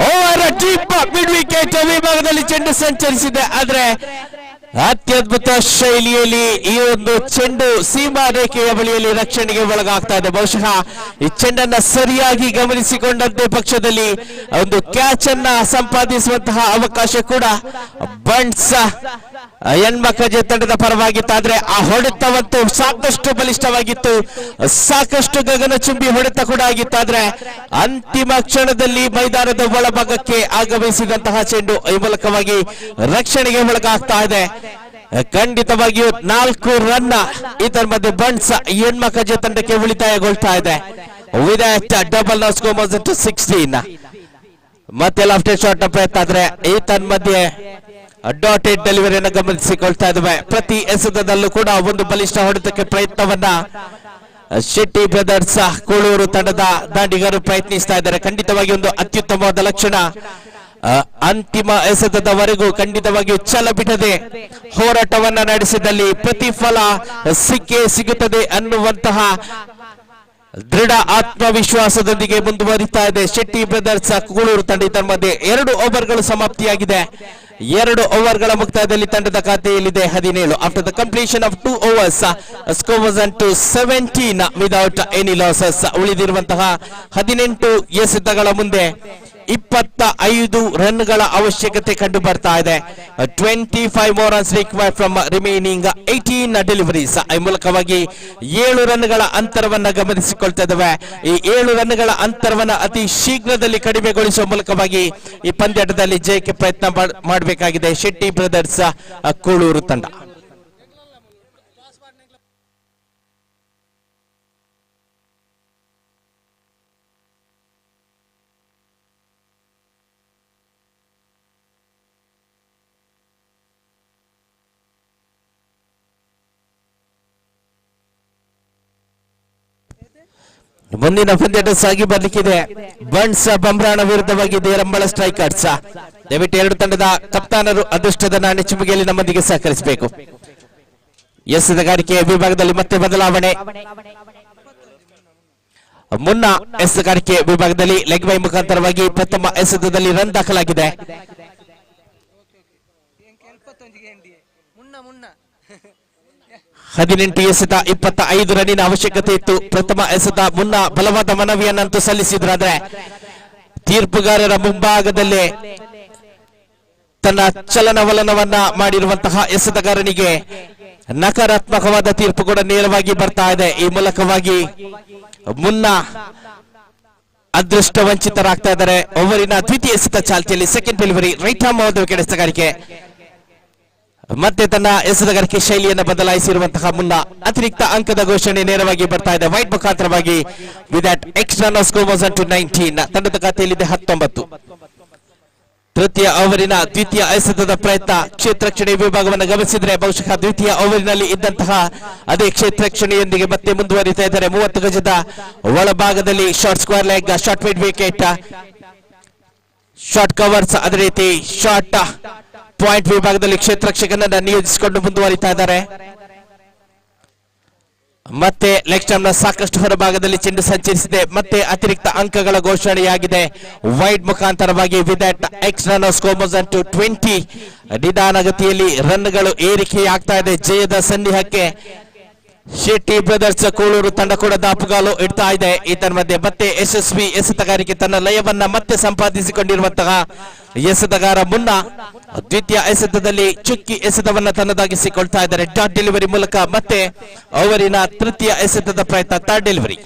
Speaker 1: ಓವರ್ ಡೀಪ್ ಮಿಡ್ ವಿಕೆಟ್ ವಿಭಾಗದಲ್ಲಿ ಚೆಂಡು ಸಂಚರಿಸಿದೆ. ಆದ್ರೆ ಅತ್ಯದ್ಭುತ ಶೈಲಿಯಲ್ಲಿ ಈ ಒಂದು ಚೆಂಡು ಸೀಮಾ ರೇಖೆಯ ಬಳಿಯಲ್ಲಿ ರಕ್ಷಣೆಗೆ ಒಳಗಾಗ್ತಾ ಇದೆ. ಬಹುಶಃ ಈ ಚೆಂಡನ್ನ ಸರಿಯಾಗಿ ಗಮನಿಸಿಕೊಂಡಂತೆ ಪಕ್ಷದಲ್ಲಿ ಒಂದು ಕ್ಯಾಚ್ ಅನ್ನ ಸಂಪಾದಿಸುವಂತಹ ಅವಕಾಶ ಕೂಡ ಬಂಟ್ಸ್ ಎನ್ಮಕಜೆ ತಂಡದ ಪರವಾಗಿತ್ತು. ಆದ್ರೆ ಆ ಹೊಡೆತವಂತೂ ಸಾಕಷ್ಟು ಬಲಿಷ್ಠವಾಗಿತ್ತು, ಸಾಕಷ್ಟು ಗಗನಚುಂಬಿ ಹೊಡೆತ ಕೂಡ ಆಗಿತ್ತು. ಆದ್ರೆ ಅಂತಿಮ ಕ್ಷಣದಲ್ಲಿ ಮೈದಾನದ ಒಳಭಾಗಕ್ಕೆ ಆಗಮಿಸಿದಂತಹ ಚೆಂಡು ಈ ಮೂಲಕವಾಗಿ ರಕ್ಷಣೆಗೆ ಒಳಗಾಗ್ತಾ ಇದೆ. ಖಂಡಿತವಾಗಿಯೂ 4 ರನ್ ಇದರ ಮಧ್ಯೆ ಬಂಟ್ಸ್ ಎನ್ಮಕಜೆ ತಂಡಕ್ಕೆ ಉಳಿತಾಯಗೊಳ್ತಾ ಇದೆ. With double score 16. ಮತ್ತೆ ಲೆಫ್ಟ್ ಶಾಟ್ ಪ್ರಯತ್ನ. ಆದ್ರೆ ಈ ತನ್ಮಧ್ಯೆ ಡಾಟೆಡ್ ಡೆಲಿವರಿಯನ್ನು ಗಮನಿಸಿಕೊಳ್ತಾ ಇದ್ದಾವೆ. ಪ್ರತಿ ಎಸೆತದಲ್ಲೂ ಕೂಡ ಒಂದು ಬಲಿಷ್ಠ ಹೊಡೆತಕ್ಕೆ ಪ್ರಯತ್ನವನ್ನ ಶೆಟ್ಟಿ ಬ್ರದರ್ಸ್ ಕೂಳೂರು ತಂಡದ ದಾಂಡಿಗರು ಪ್ರಯತ್ನಿಸ್ತಾ ಇದ್ದಾರೆ. ಖಂಡಿತವಾಗಿ ಒಂದು ಅತ್ಯುತ್ತಮವಾದ ಲಕ್ಷಣ. ಅಂತಿಮ ಎಸೆತದವರೆಗೂ ಖಂಡಿತವಾಗಿಯೂ ಛಲ ಬಿಡದೆ ಹೋರಾಟವನ್ನ ನಡೆಸಿದಲ್ಲಿ ಪ್ರತಿಫಲ ಸಿಕ್ಕೇ ಸಿಗುತ್ತದೆ ಅನ್ನುವಂತಹ ದೃಢ ಆತ್ಮವಿಶ್ವಾಸದೊಂದಿಗೆ ಮುಂದುವರಿತಾ ಇದೆ ಶೆಟ್ಟಿ ಬ್ರದರ್ಸ್ ಕೂಳೂರು ತಂಡ. ಇದರ ಮಧ್ಯೆ 2 ಓವರ್ಗಳು ಸಮಾಪ್ತಿಯಾಗಿದೆ. 2 ಓವರ್ಗಳ ಮುಕ್ತಾಯದಲ್ಲಿ ತಂಡದ ಖಾತೆಯಲ್ಲಿದೆ 17. After the completion of 2 overs score was to 17 without any losses. ಉಳಿದಿರುವಂತಹ 18 ಎಸೆತಗಳ ಮುಂದೆ 25 ರನ್ಗಳ ಅವಶ್ಯಕತೆ ಕಂಡು ಬರ್ತಾ ಇದೆ. 25 more runs required from remaining 18 deliveries. ಈ ಮೂಲಕವಾಗಿ 7 ರನ್ಗಳ ಅಂತರವನ್ನ ಗಮನಿಸಿಕೊಳ್ತಾ ಇದ್ದಾವೆ. ಈ 7 ರನ್ಗಳ ಅಂತರವನ್ನ ಅತಿ ಶೀಘ್ರದಲ್ಲಿ ಕಡಿಮೆಗೊಳಿಸುವ ಮೂಲಕವಾಗಿ ಈ ಪಂದ್ಯಾಟದಲ್ಲಿ ಜಯಕ್ಕೆ ಪ್ರಯತ್ನ ಮಾಡಬೇಕಾಗಿದೆ ಶೆಟ್ಟಿ ಬ್ರದರ್ಸ್ ಕೂಳೂರು ತಂಡ. ಮುಂದಿನ ಪಂದ್ಯಾಟ ಸಾಗಿ ಬರ್ಲಿಕ್ಕಿದೆ. ಬಂಟ್ಸ್ ಬಂಬ್ರಾಣ ವಿರುದ್ಧವಾಗಿ ದೇರಂಬಳ ಸ್ಟ್ರೈಕರ್ಸ್. ದಯವಿಟ್ಟು 2 ತಂಡದ ಕಪ್ತಾನರು ಅದೃಷ್ಟದ ನಾಣ್ಯ ಚಿಮ್ಮುಗೆಯಲ್ಲಿ ನಮ್ಮೊಂದಿಗೆ ಸಹಕರಿಸಬೇಕು. ಎಸೆತಗಾರಿಕೆ ವಿಭಾಗದಲ್ಲಿ ಮತ್ತೆ ಬದಲಾವಣೆ. ಮುನ್ನ ಎಸೆತಗಾರಿಕೆ ವಿಭಾಗದಲ್ಲಿ ಲೆಗ್ ಬೈ ಮುಖಾಂತರವಾಗಿ ಪ್ರಥಮ ಎಸೆತದಲ್ಲಿ ರನ್ ದಾಖಲಾಗಿದೆ. 18 ಎಸೆತ 25 ರನ್ನಿನ ಅವಶ್ಯಕತೆ ಇತ್ತು. ಪ್ರಥಮ ಎಸೆತ ಮುನ್ನ ಬಲವಾದ ಮನವಿಯನ್ನಂತೂ ಸಲ್ಲಿಸಿದ್ರಾದ್ರೆ ತೀರ್ಪುಗಾರರ ಮುಂಭಾಗದಲ್ಲೇ ತನ್ನ ಚಲನವಲನವನ್ನ ಮಾಡಿರುವಂತಹ ಎಸೆತಗಾರನಿಗೆ ನಕಾರಾತ್ಮಕವಾದ ತೀರ್ಪು ಕೂಡ ನೇರವಾಗಿ ಬರ್ತಾ ಇದೆ. ಈ ಮೂಲಕವಾಗಿ ಮುನ್ನ ಅದೃಷ್ಟ ವಂಚಿತರಾಗ್ತಾ ಇದ್ದಾರೆ. ಓವರಿನ ದ್ವಿತೀಯ ಎಸೆತ ಚಾಲ್ತಿಯಲ್ಲಿ second delivery right arm wicket ಎಸೆತಗಾರಿಕೆ. ಮತ್ತೆ ತನ್ನ ಎಸೆತಗಾರಿಕೆ ಶೈಲಿಯನ್ನು ಬದಲಾಯಿಸಿರುವಂತಹ ಮುನ್ನ ಅತಿರಿಕ್ತ ಅಂಕದ ಘೋಷಣೆ ನೇರವಾಗಿ ಬರ್ತಾ ಇದೆ ವೈಡ್ ಮುಖಾಂತರವಾಗಿ. With that extra no score was to 19. ತಂಡದ ಖಾತೆಯಲ್ಲಿದೆ 19. ತೃತೀಯ ಓವರಿನ ದ್ವಿತೀಯ ಎಸೆತದ ಪ್ರಯತ್ನ. ಕ್ಷೇತ್ರಕ್ಷಣೆ ವಿಭಾಗವನ್ನು ಗಮನಿಸಿದ್ರೆ ಬಹುಶಃ ದ್ವಿತೀಯ ಓವರಿನಲ್ಲಿ ಇದ್ದಂತಹ ಅದೇ ಕ್ಷೇತ್ರಕ್ಷಣೆಯೊಂದಿಗೆ ಮತ್ತೆ ಮುಂದುವರಿತಾ ಇದ್ದಾರೆ. 30 ಗಜದ ಒಳಭಾಗದಲ್ಲಿ short square leg, short mid wicket, short covers, ಅದೇ ರೀತಿ ಶಾರ್ಟ್ ಪಾಯಿಂಟ್ ವಿಭಾಗದಲ್ಲಿ ಕ್ಷೇತ್ರಕ್ಷಕನನ್ನ ನಿಯೋಜಿಸಿಕೊಂಡು ಮುಂದುವರಿತಾ ಇದ್ದಾರೆ. ಮತ್ತೆ ಲೆಗ್ ಸ್ಟಂಪ್ ನ ಸಾಕಷ್ಟು ಹೊರಭಾಗದಲ್ಲಿ ಚೆಂಡು ಸಂಚರಿಸಿದೆ. ಮತ್ತೆ ಅತಿರಿಕ್ತ ಅಂಕಗಳ ಘೋಷಣೆಯಾಗಿದೆ ವೈಡ್ ಮುಖಾಂತರವಾಗಿ. With that extra no score was to 20. ನಿಧಾನಗತಿಯಲ್ಲಿ ರನ್ಗಳು ಏರಿಕೆಯಾಗ್ತಾ ಇದೆ. ಜಯದ ಸನ್ನಿಹಕ್ಕೆ ಶೆಟ್ಟಿ ಬ್ರದರ್ಸ್ ಕೋಳೂರು ತಂಡ ಕೂಡ ದಾಪುಗಾಲು ಇಡ್ತಾ ಇದೆ. ಇದರ ಮಧ್ಯೆ ಮತ್ತೆ ಯಶಸ್ವಿ ಎಸೆತಗಾರಿಕೆ ತನ್ನ ಲಯವನ್ನ ಮತ್ತೆ ಸಂಪಾದಿಸಿಕೊಂಡಿರುವಂತಹ ಎಸೆತಗಾರ ಮುನ್ನ ದ್ವಿತೀಯ ಎಸೆತದಲ್ಲಿ ಚುಕ್ಕಿ ಎಸೆತವನ್ನ ತನ್ನದಾಗಿಸಿಕೊಳ್ತಾ ಇದ್ದಾರೆ. ಡಾಟ್ ಡೆಲಿವರಿ ಮೂಲಕ ಮತ್ತೆ ಅವರಿನ ತೃತೀಯ ಎಸೆತದ ಪ್ರಯತ್ನ ಥರ್ಡ್ ಡೆಲಿವರಿ.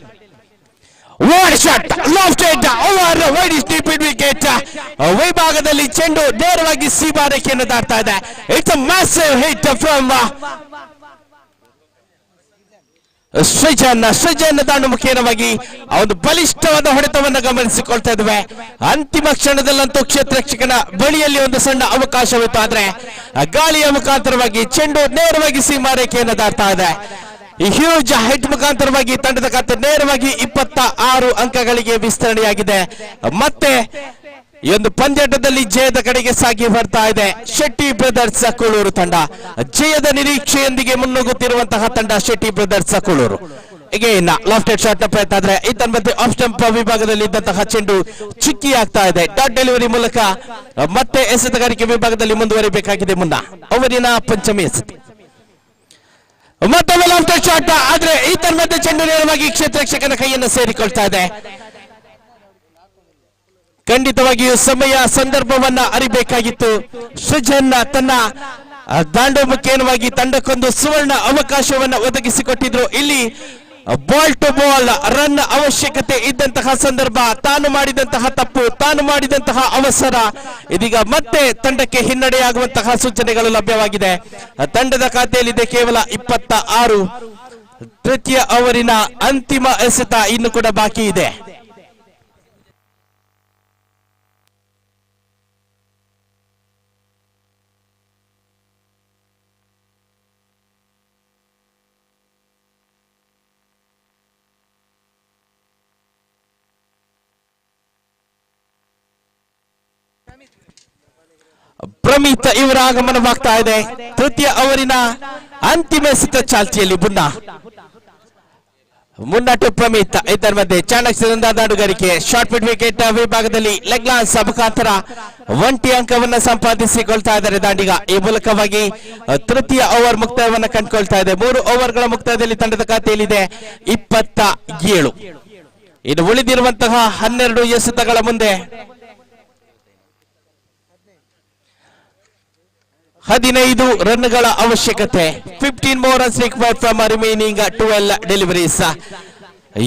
Speaker 1: ವಿಭಾಗದಲ್ಲಿ ಚೆಂಡು ನೇರವಾಗಿ ಸೀಬಾರೇಖೆಯನ್ನು ದಾಟ್ತಾ ಇದೆ. It's a massive hit from Srujan ದಾಂಡು ಮುಖೇನವಾಗಿ ಒಂದು ಬಲಿಷ್ಠವಾದ ಹೊಡೆತವನ್ನು ಗಮನಿಸಿಕೊಳ್ತಾ ಇದ್ವಿ. ಅಂತಿಮ ಕ್ಷಣದಲ್ಲಂತೂ ಕ್ಷೇತ್ರಕ್ಷಕನ ಬಳಿಯಲ್ಲಿ ಒಂದು ಸಣ್ಣ ಅವಕಾಶವಿತ್ತು. ಆದ್ರೆ ಗಾಳಿಯ ಮುಖಾಂತರವಾಗಿ ಚೆಂಡು ನೇರವಾಗಿ ಸೀಮಾರೇಖೆಯನ್ನು ದಾಟ್ತಾ ಇದೆ. ಈ ಹ್ಯೂಜ್ ಹಿಟ್ ಮುಖಾಂತರವಾಗಿ ತಂಡದ ಖಾತೆ ನೇರವಾಗಿ 26 ಅಂಕಗಳಿಗೆ ವಿಸ್ತರಣೆಯಾಗಿದೆ. ಮತ್ತೆ ಈ ಒಂದು ಪಂದ್ಯಾಟದಲ್ಲಿ ಜಯದ ಕಡೆಗೆ ಸಾಗಿ ಬರ್ತಾ ಇದೆ ಶೆಟ್ಟಿ ಬ್ರದರ್ಸ್ ಕೋಳೂರು ತಂಡ. ಜಯದ ನಿರೀಕ್ಷೆಯೊಂದಿಗೆ ಮುನ್ನುಗ್ಗುತ್ತಿರುವಂತಹ ತಂಡ Shetty Brothers Koluru. again lofted shot ನ ಪ್ರಯತ್ನ. ಆದ್ರೆ ಈ ಮಧ್ಯೆ ಆಫ್ ಸ್ಟಂಪ್ ವಿಭಾಗದಲ್ಲಿ ಇದ್ದಂತಹ ಚೆಂಡು ಚುಕ್ಕಿ ಆಗ್ತಾ ಇದೆ. ಡಾಟ್ ಡೆಲಿವರಿ ಮೂಲಕ ಮತ್ತೆ ಎಸೆತಗಾರಿಕೆ ವಿಭಾಗದಲ್ಲಿ ಮುಂದುವರಿಬೇಕಾಗಿದೆ ಮುನ್ನ ಅವರಿನ ಪಂಚಮಿ ಎಸೆತ. ಮತ್ತೊಮ್ಮೆ ಲಾಫ್ಟೆಡ್ ಶಾಟ್. ಆದ್ರೆ ಈ ಮಧ್ಯೆ ಚೆಂಡು ನೇರವಾಗಿ ಕ್ಷೇತ್ರಕ್ಷಕನ ಕೈಯನ್ನು ಸೇರಿಕೊಳ್ತಾ ಇದೆ. ಖಂಡಿತವಾಗಿಯೂ ಸಮಯ ಸಂದರ್ಭವನ್ನ ಅರಿಬೇಕಾಗಿತ್ತು. ಸೃಜನ್ ತನ್ನ ದಾಂಡು ಮುಖೇನವಾಗಿ ತಂಡಕ್ಕೊಂದು ಸುವರ್ಣ ಅವಕಾಶವನ್ನ ಒದಗಿಸಿಕೊಟ್ಟಿದ್ರು. ಇಲ್ಲಿ ಬಾಲ್ ಟು ಬಾಲ್ ರನ್ ಅವಶ್ಯಕತೆ ಇದ್ದಂತಹ ಸಂದರ್ಭ, ತಾನು ಮಾಡಿದಂತಹ ತಪ್ಪು, ತಾನು ಮಾಡಿದಂತಹ ಅವಸರ, ಇದೀಗ ಮತ್ತೆ ತಂಡಕ್ಕೆ ಹಿನ್ನಡೆಯಾಗುವಂತಹ ಸೂಚನೆಗಳು ಲಭ್ಯವಾಗಿದೆ. ತಂಡದ ಖಾತೆಯಲ್ಲಿದೆ ಕೇವಲ 26. ತೃತೀಯ ಓವರಿನ ಅಂತಿಮ ಎಸೆತ ಇನ್ನು ಕೂಡ ಬಾಕಿ ಇದೆ. ಪ್ರಮಿತ್ ಇವರ ಆಗಮನವಾಗ್ತಾ ಇದೆ. ತೃತೀಯ ಓವರಿನ ಅಂತಿಮ ಎಸೆತ ಚಾಲ್ತಿಯಲ್ಲಿ ಮುನ್ನ ಟು ಪ್ರಮಿತ್. ಇದರ ಮಧ್ಯೆ ಚಾಣಕ್ಯದಿಂದ ದಾಂಡುಗಾರಿಕೆ. ಶಾರ್ಟ್ ಮಿಡ್ ವಿಕೆಟ್ ವಿಭಾಗದಲ್ಲಿ ಲೆಗ್ ಲಾನ್ಸ್ ಮುಖಾಂತರ 1 ಅಂಕವನ್ನು ಸಂಪಾದಿಸಿಕೊಳ್ತಾ ಇದ್ದಾರೆ ದಾಂಡಿಗ. ಈ ಮೂಲಕವಾಗಿ ತೃತೀಯ ಓವರ್ ಮುಕ್ತಾಯವನ್ನು ಕಂಡುಕೊಳ್ತಾ ಇದೆ. 3 ಓವರ್ಗಳ ಮುಕ್ತಾಯದಲ್ಲಿ ತಂಡದ ಖಾತೆಯಲ್ಲಿದೆ 27. ಇನ್ನು ಉಳಿದಿರುವಂತಹ 12 ಎಸೆತಗಳ ಮುಂದೆ 15 ರನ್ಗಳ ಅವಶ್ಯಕತೆ. 15 more runs required from remaining 12 deliveries.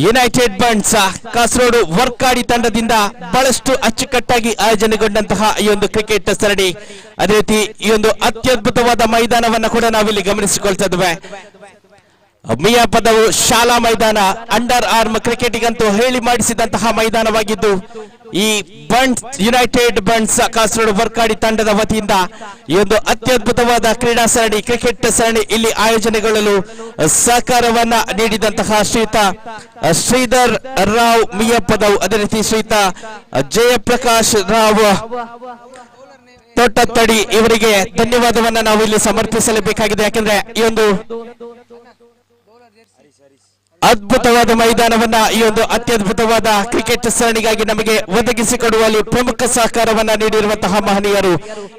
Speaker 1: United Bunts Kasaragod Varkady ತಂಡದಿಂದ ಬಹಳಷ್ಟು ಅಚ್ಚುಕಟ್ಟಾಗಿ ಆಯೋಜನೆಗೊಂಡಂತಹ ಈ ಒಂದು ಕ್ರಿಕೆಟ್ ಸರಣಿ, ಅದೇ ರೀತಿ ಈ ಒಂದು ಅತ್ಯದ್ಭುತವಾದ ಮೈದಾನವನ್ನು ಕೂಡ ನಾವಿಲ್ಲಿ ಗಮನಿಸಿಕೊಳ್ತಾ ಇದ್ದೇವೆ. ಮಿಯಾಪದವು ಶಾಲಾ ಮೈದಾನ, ಅಂಡರ್ ಆರ್ಮ್ ಕ್ರಿಕೆಟಿಗಂತೂ ಹೇಳಿ ಮಾಡಿಸಿದಂತಹ ಮೈದಾನವಾಗಿದ್ದು, ಈ ಬಂಟ್ಸ್ ಯುನೈಟೆಡ್ ಬಂಟ್ಸ್ ಕಾಸರಗೋಡು ವರ್ಕಾಡಿ ತಂಡದ ವತಿಯಿಂದ ಈ ಒಂದು ಅತ್ಯದ್ಭುತವಾದ ಕ್ರೀಡಾ ಸರಣಿ, ಕ್ರಿಕೆಟ್ ಸರಣಿ ಇಲ್ಲಿ ಆಯೋಜನೆಗೊಳ್ಳಲು ಸಹಕಾರವನ್ನ ನೀಡಿದಂತಹ ಶ್ರೀಯುತ ಶ್ರೀಧರ್ ರಾವ್ ಮಿಯಾಪದವು, ಅದೇ ರೀತಿ ಶ್ರೀಯುತ ಜಯಪ್ರಕಾಶ್ ರಾವ್ ತೋಟತ್ತಡಿ ಇವರಿಗೆ ಧನ್ಯವಾದವನ್ನ ನಾವು ಇಲ್ಲಿ ಸಮರ್ಪಿಸಲೇಬೇಕಾಗಿದೆ. ಯಾಕಂದ್ರೆ ಈ ಒಂದು ಅದ್ಭುತವಾದ ಮೈದಾನವನ್ನ ಈ ಒಂದು ಅತ್ಯದ್ಭುತವಾದ ಕ್ರಿಕೆಟ್ ಸರಣಿಗಾಗಿ ನಮಗೆ ಒದಗಿಸಿಕೊಡುವಲ್ಲಿ ಪ್ರಮುಖ ಸಹಕಾರವನ್ನ ನೀಡಿರುವಂತಹ ಮಹನೀಯರು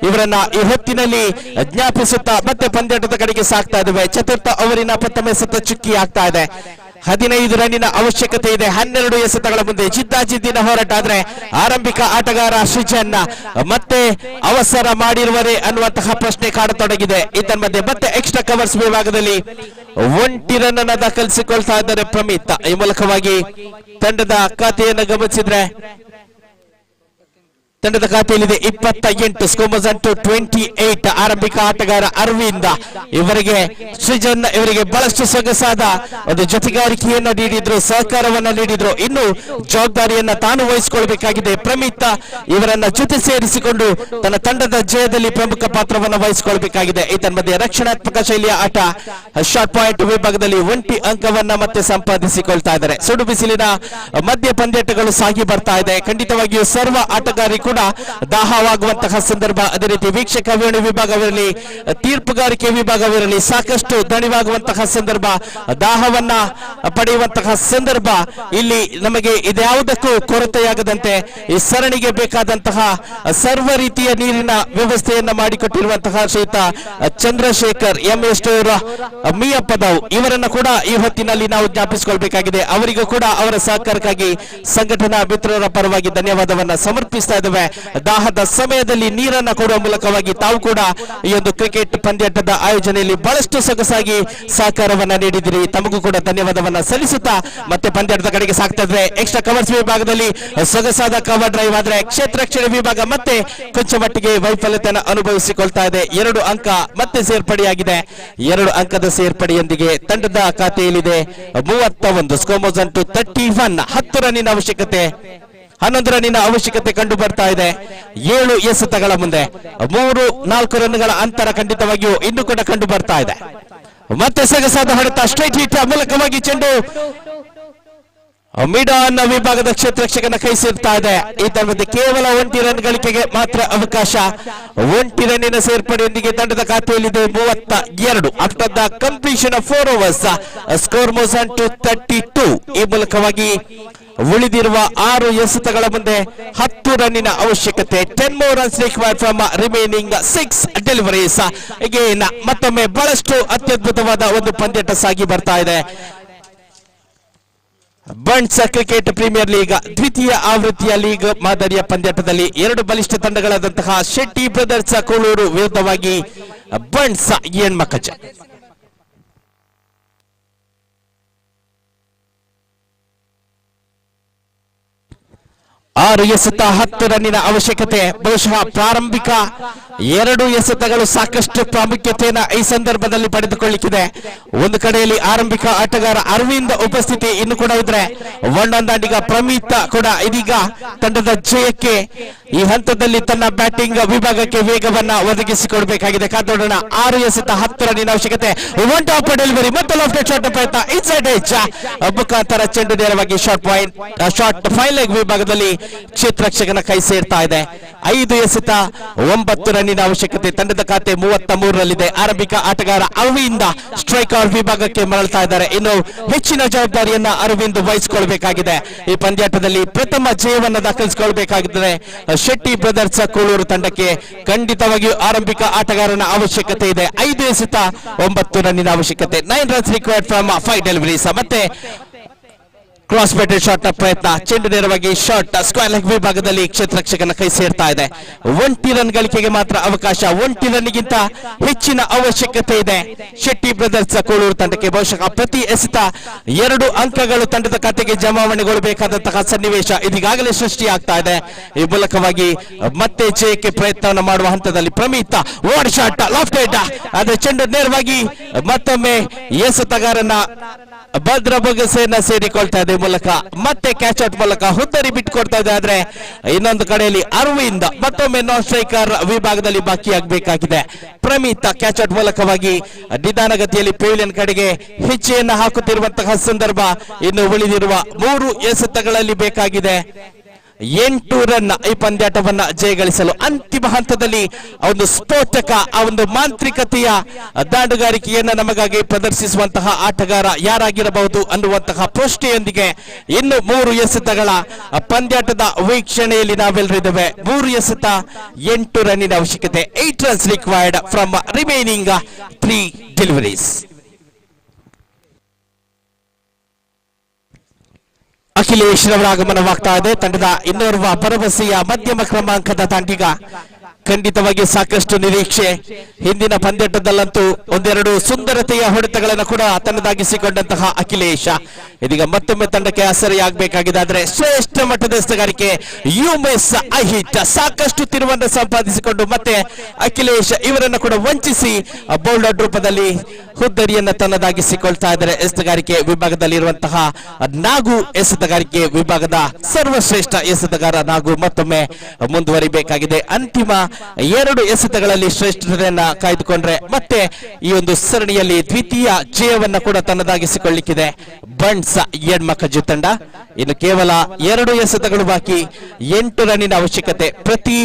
Speaker 1: ಇವರನ್ನ ಈ ಹೊತ್ತಿನಲ್ಲಿ ಜ್ಞಾಪಿಸುತ್ತಾ ಮತ್ತೆ ಪಂದ್ಯಾಟದ ಕಡೆಗೆ ಸಾಕ್ತಾ ಇದ್ದೇವೆ. ಚತುರ್ಥ ಓವರಿನ ಪ್ರಥಮ ಎಸೆತ ಚುಕ್ಕಿ ಆಗ್ತಾ ಇದೆ. 15 ರನ್ನಿನ ಅವಶ್ಯಕತೆ ಇದೆ. 12 ಎಸೆತಗಳ ಮುಂದೆ ಜಿದ್ದಾಜಿದ್ದಿನ ಹೋರಾಟ. ಆದ್ರೆ ಆರಂಭಿಕ ಆಟಗಾರ ಸೃಜನ್ ಮತ್ತೆ ಅವಸರ ಮಾಡಿರುವರೇ ಅನ್ನುವಂತಹ ಪ್ರಶ್ನೆ ಕಾಡತೊಡಗಿದೆ. ಮಧ್ಯೆ ಮತ್ತೆ ಎಕ್ಸ್ಟ್ರಾ ಕವರ್ಸ್ ವಿಭಾಗದಲ್ಲಿ 1 ರನ್ ಅನ್ನು ದಾಖಲಿಸಿಕೊಳ್ತಾ ಇದ್ದಾರೆ ಪ್ರಮಿತ್. ಈ ಮೂಲಕವಾಗಿ ತಂಡದ ಖಾತೆಯನ್ನು ಗಮನಿಸಿದ್ರೆ ತಂಡದ ಖಾತೆಯಲ್ಲಿದೆ 28. ಸ್ಕೋಮಸ್ ಅಂಟು 28. ಆರಂಭಿಕ ಆಟಗಾರ ಅರವಿಂದ ಇವರಿಗೆ ಸೃಜನ್ ಇವರಿಗೆ ಬಹಳಷ್ಟು ಸೊಗಸಾದ ಒಂದು ಜೊತೆಗಾರಿಕೆಯನ್ನ ನೀಡಿದ್ರು, ಸಹಕಾರವನ್ನ ನೀಡಿದ್ರು. ಇನ್ನು ಜವಾಬ್ದಾರಿಯನ್ನ ತಾನು ವಹಿಸಿಕೊಳ್ಬೇಕಾಗಿದೆ ಪ್ರಮಿತ್. ಇವರನ್ನ ಜೊತೆ ಸೇರಿಸಿಕೊಂಡು ತನ್ನ ತಂಡದ ಜಯದಲ್ಲಿ ಪ್ರಮುಖ ಪಾತ್ರವನ್ನು ವಹಿಸಿಕೊಳ್ಬೇಕಾಗಿದೆ. ಮಧ್ಯೆ ರಕ್ಷಣಾತ್ಮಕ ಶೈಲಿಯ ಆಟ ಶಾರ್ಟ್ ಪಾಯಿಂಟ್ ವಿಭಾಗದಲ್ಲಿ 1 ಅಂಕವನ್ನ ಮತ್ತೆ ಸಂಪಾದಿಸಿಕೊಳ್ತಾ ಇದ್ದಾರೆ. ಸುಡು ಬಿಸಿಲಿನ ಮಧ್ಯ ಪಂದ್ಯಾಟಗಳು ಸಾಗಿ ಬರ್ತಾ ಇದೆ. ಖಂಡಿತವಾಗಿಯೂ ಸರ್ವ ಆಟಗಾರರು ಕೂಡ ದಾಹವಾಗುವಂತಹ ಸಂದರ್ಭ. ಅದೇ ರೀತಿ ವೀಕ್ಷಕ ವಿಭಾಗವಿರಲಿ, ತೀರ್ಪುಗಾರಿಕೆ ವಿಭಾಗವಿರಲಿ, ಸಾಕಷ್ಟು ದಣಿವಾಗುವಂತಹ ಸಂದರ್ಭ, ದಾಹವನ್ನ ಪಡೆಯುವಂತಹ ಸಂದರ್ಭ ಇಲ್ಲಿ ನಮಗೆ ಇದ್ಯಾವುದಕ್ಕೂ ಕೊರತೆಯಾಗದಂತೆ ಈ ಸರಣಿಗೆ ಬೇಕಾದಂತಹ ಸರ್ವ ರೀತಿಯ ನೀರಿನ ವ್ಯವಸ್ಥೆಯನ್ನ ಮಾಡಿಕೊಟ್ಟಿರುವಂತಹ ಶ್ರೀಯುತ ಚಂದ್ರಶೇಖರ್ MS ಮಿಯಪ್ಪದವ್ ಇವರನ್ನ ಕೂಡ ಈ ಹೊತ್ತಿನಲ್ಲಿ ನಾವು ಜ್ಞಾಪಿಸಿಕೊಳ್ಬೇಕಾಗಿದೆ. ಅವರಿಗೂ ಕೂಡ ಅವರ ಸಹಕಾರಕ್ಕಾಗಿ ಸಂಘಟನಾ ಮಿತ್ರರ ಪರವಾಗಿ ಧನ್ಯವಾದವನ್ನ ಸಮರ್ಪಿಸ್ತಾ ಇದ್ದೇವೆ. ದಾಹದ ಸಮಯದಲ್ಲಿ ನೀರನ್ನ ಕೊಡುವ ಮೂಲಕವಾಗಿ ತಾವು ಕೂಡ ಈ ಒಂದು ಕ್ರಿಕೆಟ್ ಪಂದ್ಯಾಟದ ಆಯೋಜನೆಯಲ್ಲಿ ಬಹಳಷ್ಟು ಸೊಗಸಾಗಿ ಸಹಕಾರವನ್ನ ನೀಡಿದಿರಿ. ತಮಗೂ ಕೂಡ ಧನ್ಯವಾದವನ್ನ ಸಲ್ಲಿಸುತ್ತಾ ಮತ್ತೆ ಪಂದ್ಯಾಟದ ಕಡೆಗೆ ಸಾಕ್ತಾ ಇದ್ರೆ ಎಕ್ಸ್ಟ್ರಾ ಕವರ್ಸ್ ವಿಭಾಗದಲ್ಲಿ ಸೊಗಸಾದ ಕವರ್ ಡ್ರೈವ್. ಆದ್ರೆ ಕ್ಷೇತ್ರ ರಕ್ಷಣೆ ವಿಭಾಗ ಮತ್ತೆ ಕೊಂಚ ಮಟ್ಟಿಗೆ ವೈಫಲ್ಯತೆಯನ್ನು ಅನುಭವಿಸಿಕೊಳ್ತಾ ಇದೆ. 2 ಅಂಕ ಮತ್ತೆ ಸೇರ್ಪಡೆಯಾಗಿದೆ. 2 ಅಂಕದ ಸೇರ್ಪಡೆಯೊಂದಿಗೆ ತಂಡದ ಖಾತೆಯಲ್ಲಿದೆ 31. ಸ್ಕೋಮೋಸ್ ಅಂಟು 31. 10 ರನ್ನಿನ ಅವಶ್ಯಕತೆ, 11 ರನ್ನಿನ ಅವಶ್ಯಕತೆ ಕಂಡು ಬರ್ತಾ ಇದೆ. 7 ಎಸೆತಗಳ ಮುಂದೆ 3-4 ರನ್ಗಳ ಅಂತರ ಖಂಡಿತವಾಗಿಯೂ ಇನ್ನು ಕೂಡ ಕಂಡು ಬರ್ತಾ ಇದೆ. ಮತ್ತೆ ಸೊಗಸಾದ ಹೊಡೆತ, ಸ್ಟ್ರೈಟ್ ಹಿಟ್ ಮೂಲಕವಾಗಿ ಚೆಂಡು ಮಿಡಾನ್ ವಿಭಾಗದ ಕ್ಷೇತ್ರ ರಕ್ಷಕನ ಕೈ ಸೇರ್ತಾ ಇದೆ. ಮಧ್ಯೆ ಕೇವಲ 1 ರನ್ ಗಳಿಕೆಗೆ ಮಾತ್ರ ಅವಕಾಶ. 1 ರನ್ನಿನ ಸೇರ್ಪಡೆಯೊಂದಿಗೆ ತಂಡದ ಖಾತೆಯಲ್ಲಿದೆ 32. After the completion of 4 overs score moves on to 32. ಈ ಮೂಲಕವಾಗಿ ಉಳಿದಿರುವ 6 ಎಸೆತಗಳ ಮುಂದೆ 10 ರನ್ನಿನ ಅವಶ್ಯಕತೆ. 10 more runs required from remaining 6 deliveries. again ಮತ್ತೊಮ್ಮೆ ಬಹಳಷ್ಟು ಅತ್ಯದ್ಭುತವಾದ ಒಂದು ಪಂದ್ಯಾಟ ಸಾಗಿ ಬರ್ತಾ ಇದೆ. ಬಂಟ್ಸ್ ಕ್ರಿಕೆಟ್ ಪ್ರೀಮಿಯರ್ ಲೀಗ್ ದ್ವಿತೀಯ ಆವೃತ್ತಿಯ ಲೀಗ್ ಮಾದರಿಯ ಪಂದ್ಯಾಟದಲ್ಲಿ 2 ಬಲಿಷ್ಠ ತಂಡಗಳಾದಂತಹ ಶೆಟ್ಟಿ ಬ್ರದರ್ಸ್ ಕೋಳೂರು ವಿರುದ್ಧವಾಗಿ ಬಂಟ್ಸ್ ಎಣ್ಮಕಜ. 6 ಎಸೆತ 10 ರನ್ನಿನ ಅವಶ್ಯಕತೆ. ಬಹುಶಃ ಪ್ರಾರಂಭಿಕ 2 ಎಸೆತಗಳು ಸಾಕಷ್ಟು ಪ್ರಾಮುಖ್ಯತೆಯನ್ನು ಈ ಸಂದರ್ಭದಲ್ಲಿ ಪಡೆದುಕೊಳ್ಳಿಕ್ಕಿದೆ. ಒಂದು ಕಡೆಯಲ್ಲಿ ಆರಂಭಿಕ ಆಟಗಾರ ಅರವಿಂದ್ ಉಪಸ್ಥಿತಿ ಇನ್ನು ಕೂಡ ಇದ್ರೆ, ಒಂದೊಂದಾಂಡಿಗ ಪ್ರಮಿತ್ ಕೂಡ ಇದೀಗ ತಂಡದ ಜಯಕ್ಕೆ ಈ ಹಂತದಲ್ಲಿ ತನ್ನ ಬ್ಯಾಟಿಂಗ್ ವಿಭಾಗಕ್ಕೆ ವೇಗವನ್ನ ಒದಗಿಸಿಕೊಡಬೇಕಾಗಿದೆ. ಕಾದೋಡೋಣ. 6 ಎಸೆತ 10 ರನ್ನಿನ ಅವಶ್ಯಕತೆ. ಒನ್ ಟಾಪ್ ಡೆಲಿವರಿ ಮತ್ತು ಲೆಫ್ಟ್ ಶಾಟ್ ಪ್ರಯತ್ನ ಇನ್ಸೈಡ್ ಎಡ್ಜ್ ಮುಖಾಂತರ ಚೆಂಡು ನೇರವಾಗಿ ಶಾರ್ಟ್ ಫೈಲ್ ಲೆಗ್ ವಿಭಾಗದಲ್ಲಿ ಕ್ಷೇತ್ರ ರಕ್ಷಕನ ಕೈ ಸೇರ್ತಾ ಇದೆ. 5 ಎಸೆತ 9 ರನ್ನಿನ ಅವಶ್ಯಕತೆ. ತಂಡದ ಖಾತೆ 33ರಲ್ಲಿದೆ. ಆರಂಭಿಕ ಆಟಗಾರ ಅರವಿಂದ ಸ್ಟ್ರೈಕರ್ ವಿಭಾಗಕ್ಕೆ ಮರಳ್ತಾ ಇದ್ದಾರೆ. ಇನ್ನು ಹೆಚ್ಚಿನ ಜವಾಬ್ದಾರಿಯನ್ನ ಅರವಿಂದ್ ವಹಿಸಿಕೊಳ್ಬೇಕಾಗಿದೆ. ಈ ಪಂದ್ಯಾಟದಲ್ಲಿ ಪ್ರಥಮ ಜಯವನ್ನು ದಾಖಲಿಸಿಕೊಳ್ಬೇಕಾಗಿದ್ದರೆ ಶೆಟ್ಟಿ ಬ್ರದರ್ಸ್ ಕೋಳೂರು ತಂಡಕ್ಕೆ ಖಂಡಿತವಾಗಿಯೂ ಆರಂಭಿಕ ಆಟಗಾರನ ಅವಶ್ಯಕತೆ ಇದೆ. 5 ಎಸೆತ 9 ರನ್ನಿನ ಅವಶ್ಯಕತೆ. 9 runs required from 5 deliveries. ಮತ್ತೆ ಕ್ರಾಸ್ ಬ್ಯಾಟೆಡ್ ಶಾಟ್ ನ ಪ್ರಯತ್ನ. ಚೆಂಡು ನೇರವಾಗಿ ಶಾರ್ಟ್ ಸ್ಕ್ವೇರ್ ಲೆಗ್ ವಿಭಾಗದಲ್ಲಿ ಕ್ಷೇತ್ರ ರಕ್ಷಕನ ಕೈ ಸೇರ್ತಾ ಇದೆ. 1 ರನ್ ಗಳಿಕೆಗೆ ಮಾತ್ರ ಅವಕಾಶ. 1 ರನ್ಗಿಂತ ಹೆಚ್ಚಿನ ಅವಶ್ಯಕತೆ ಇದೆ ಶೆಟ್ಟಿ ಬ್ರದರ್ಸ್ ಕೋಳೂರು ತಂಡಕ್ಕೆ. ಬಹುಶಃ ಪ್ರತಿ ಎಸೆತ 2 ಅಂಕಗಳು ತಂಡದ ಖಾತೆಗೆ ಜಮಾವಣೆಗೊಳ್ಳಬೇಕಾದಂತಹ ಸನ್ನಿವೇಶ ಇದೀಗಾಗಲೇ ಸೃಷ್ಟಿಯಾಗ್ತಾ ಇದೆ. ಈ ಮೂಲಕವಾಗಿ ಮತ್ತೆ ಜಯಕ್ಕೆ ಪ್ರಯತ್ನವನ್ನು ಮಾಡುವ ಹಂತದಲ್ಲಿ ಪ್ರಮಿತ್ ವಾರ್ಡ್ ಶಾಟ್ ಲಾಫ್ಟ್ ಹೆಡ್. ಆದ್ರೆ ಚೆಂಡು ನೇರವಾಗಿ ಮತ್ತೊಮ್ಮೆ ಎಸೆತಗಾರನ ಭದ್ರ ಬೊಗಸೆಯನ್ನ ಸೇರಿಕೊಳ್ತಾ ಇದೆ. ಮೂಲಕ ಮತ್ತೆ ಕ್ಯಾಚ್ ಔಟ್ ಮೂಲಕ ಹುದ್ದರಿ ಬಿಟ್ಟುಕೊಡ್ತಾ ಇದೆ. ಆದ್ರೆ ಇನ್ನೊಂದು ಕಡೆಯಲ್ಲಿ ಅರವಿಂದ್ ಮತ್ತೊಮ್ಮೆ ನಾನ್ ಸ್ಟ್ರೈಕರ್ ವಿಭಾಗದಲ್ಲಿ ಬಾಕಿಯಾಗಬೇಕಾಗಿದೆ. ಪ್ರಮಿತ್ ಕ್ಯಾಚ್ ಔಟ್ ಮೂಲಕವಾಗಿ ನಿಧಾನಗತಿಯಲ್ಲಿ ಪೆವಿಲಿಯನ್ ಕಡೆಗೆ ಹೆಜ್ಜೆಯನ್ನ ಹಾಕುತ್ತಿರುವಂತಹ ಸಂದರ್ಭ. ಇನ್ನು ಉಳಿದಿರುವ 3 ಎಸೆತಗಳಲ್ಲಿ ಬೇಕಾಗಿದೆ 8 ರನ್ ಈ ಪಂದ್ಯಾಟವನ್ನ ಜಯಗಳಿಸಲು ಅಂತಿಮ ಹಂತದಲ್ಲಿ ಆ ಒಂದು ಸ್ಫೋಟಕ ಆ ಒಂದು ಮಾಂತ್ರಿಕತೆಯ ದಾಂಡುಗಾರಿಕೆಯನ್ನ ನಮಗಾಗಿ ಪ್ರದರ್ಶಿಸುವಂತಹ ಆಟಗಾರ ಯಾರಾಗಿರಬಹುದು ಅನ್ನುವಂತಹ ಪ್ರಶ್ನೆಯೊಂದಿಗೆ ಇನ್ನು 3 ಎಸೆತಗಳ ಪಂದ್ಯಾಟದ ವೀಕ್ಷಣೆಯಲ್ಲಿ ನಾವೆಲ್ಲರಿದ್ದೇವೆ. 3 ಎಸೆತ 8 ರನ್ನಿನ ಅವಶ್ಯಕತೆ. 8 runs required from remaining 3 deliveries. Akhilesh ರವರ ಆಗಮನವಾಗ್ತಾ ಇದೆ. ತಂಡದ ಇನ್ನೋರ್ವ ಭರವಸೆಯ ಮಧ್ಯಮ ಕ್ರಮಾಂಕದ ದಾಂಡಿಗ. ಖಂಡಿತವಾಗಿ ಸಾಕಷ್ಟು ನಿರೀಕ್ಷೆ. ಹಿಂದಿನ ಪಂದ್ಯಾಟದಲ್ಲಂತೂ ಒಂದೆರಡು ಸುಂದರತೆಯ ಹೊಡೆತಗಳನ್ನು ಕೂಡ ತನ್ನದಾಗಿಸಿಕೊಂಡಂತಹ ಅಖಿಲೇಶ ಇದೀಗ ಮತ್ತೊಮ್ಮೆ ತಂಡಕ್ಕೆ ಆಸರೆಯಾಗಬೇಕಾಗಿದೆ. ಆದರೆ ಶ್ರೇಷ್ಠ ಮಟ್ಟದ ಎಸೆಗಾರಿಕೆ ಯುಮಿಸ್ ಅಹಿಟ್ ಸಾಕಷ್ಟು ತಿರುವನ್ನು ಸಂಪಾದಿಸಿಕೊಂಡು ಮತ್ತೆ ಅಖಿಲೇಶ್ ಇವರನ್ನು ಕೂಡ ವಂಚಿಸಿ ಬೌಲ್ಡರ್ ರೂಪದಲ್ಲಿ ಹುದ್ದರಿಯನ್ನ ತನ್ನದಾಗಿಸಿಕೊಳ್ತಾ ಇದ್ದಾರೆ. ಎಸೆಗಾರಿಕೆ ವಿಭಾಗದಲ್ಲಿರುವಂತಹ ನಾಗು ಎಸೆತಗಾರಿಕೆ ವಿಭಾಗದ ಸರ್ವಶ್ರೇಷ್ಠ ಎಸೆತಗಾರ ನಾಗು ಮತ್ತೊಮ್ಮೆ ಮುಂದುವರಿಬೇಕಾಗಿದೆ. ಅಂತಿಮ 2 ಎಸೆತಗಳಲ್ಲಿ ಶ್ರೇಷ್ಠತೆಯನ್ನ ಕಾಯ್ದುಕೊಂಡ್ರೆ ಮತ್ತೆ ಈ ಒಂದು ಸರಣಿಯಲ್ಲಿ ದ್ವಿತೀಯ ಜಯವನ್ನ ಕೂಡ ತನ್ನದಾಗಿಸಿಕೊಳ್ಳಿಕ್ಕಿದೆ ಬಂಟ್ಸ್ ಎಣ್ಮಕಜು ತಂಡ. ಇನ್ನು ಕೇವಲ 2 ಎಸೆತಗಳು ಬಾಕಿ. 8 ರನ್ನಿನ ಅವಶ್ಯಕತೆ. ಪ್ರತಿ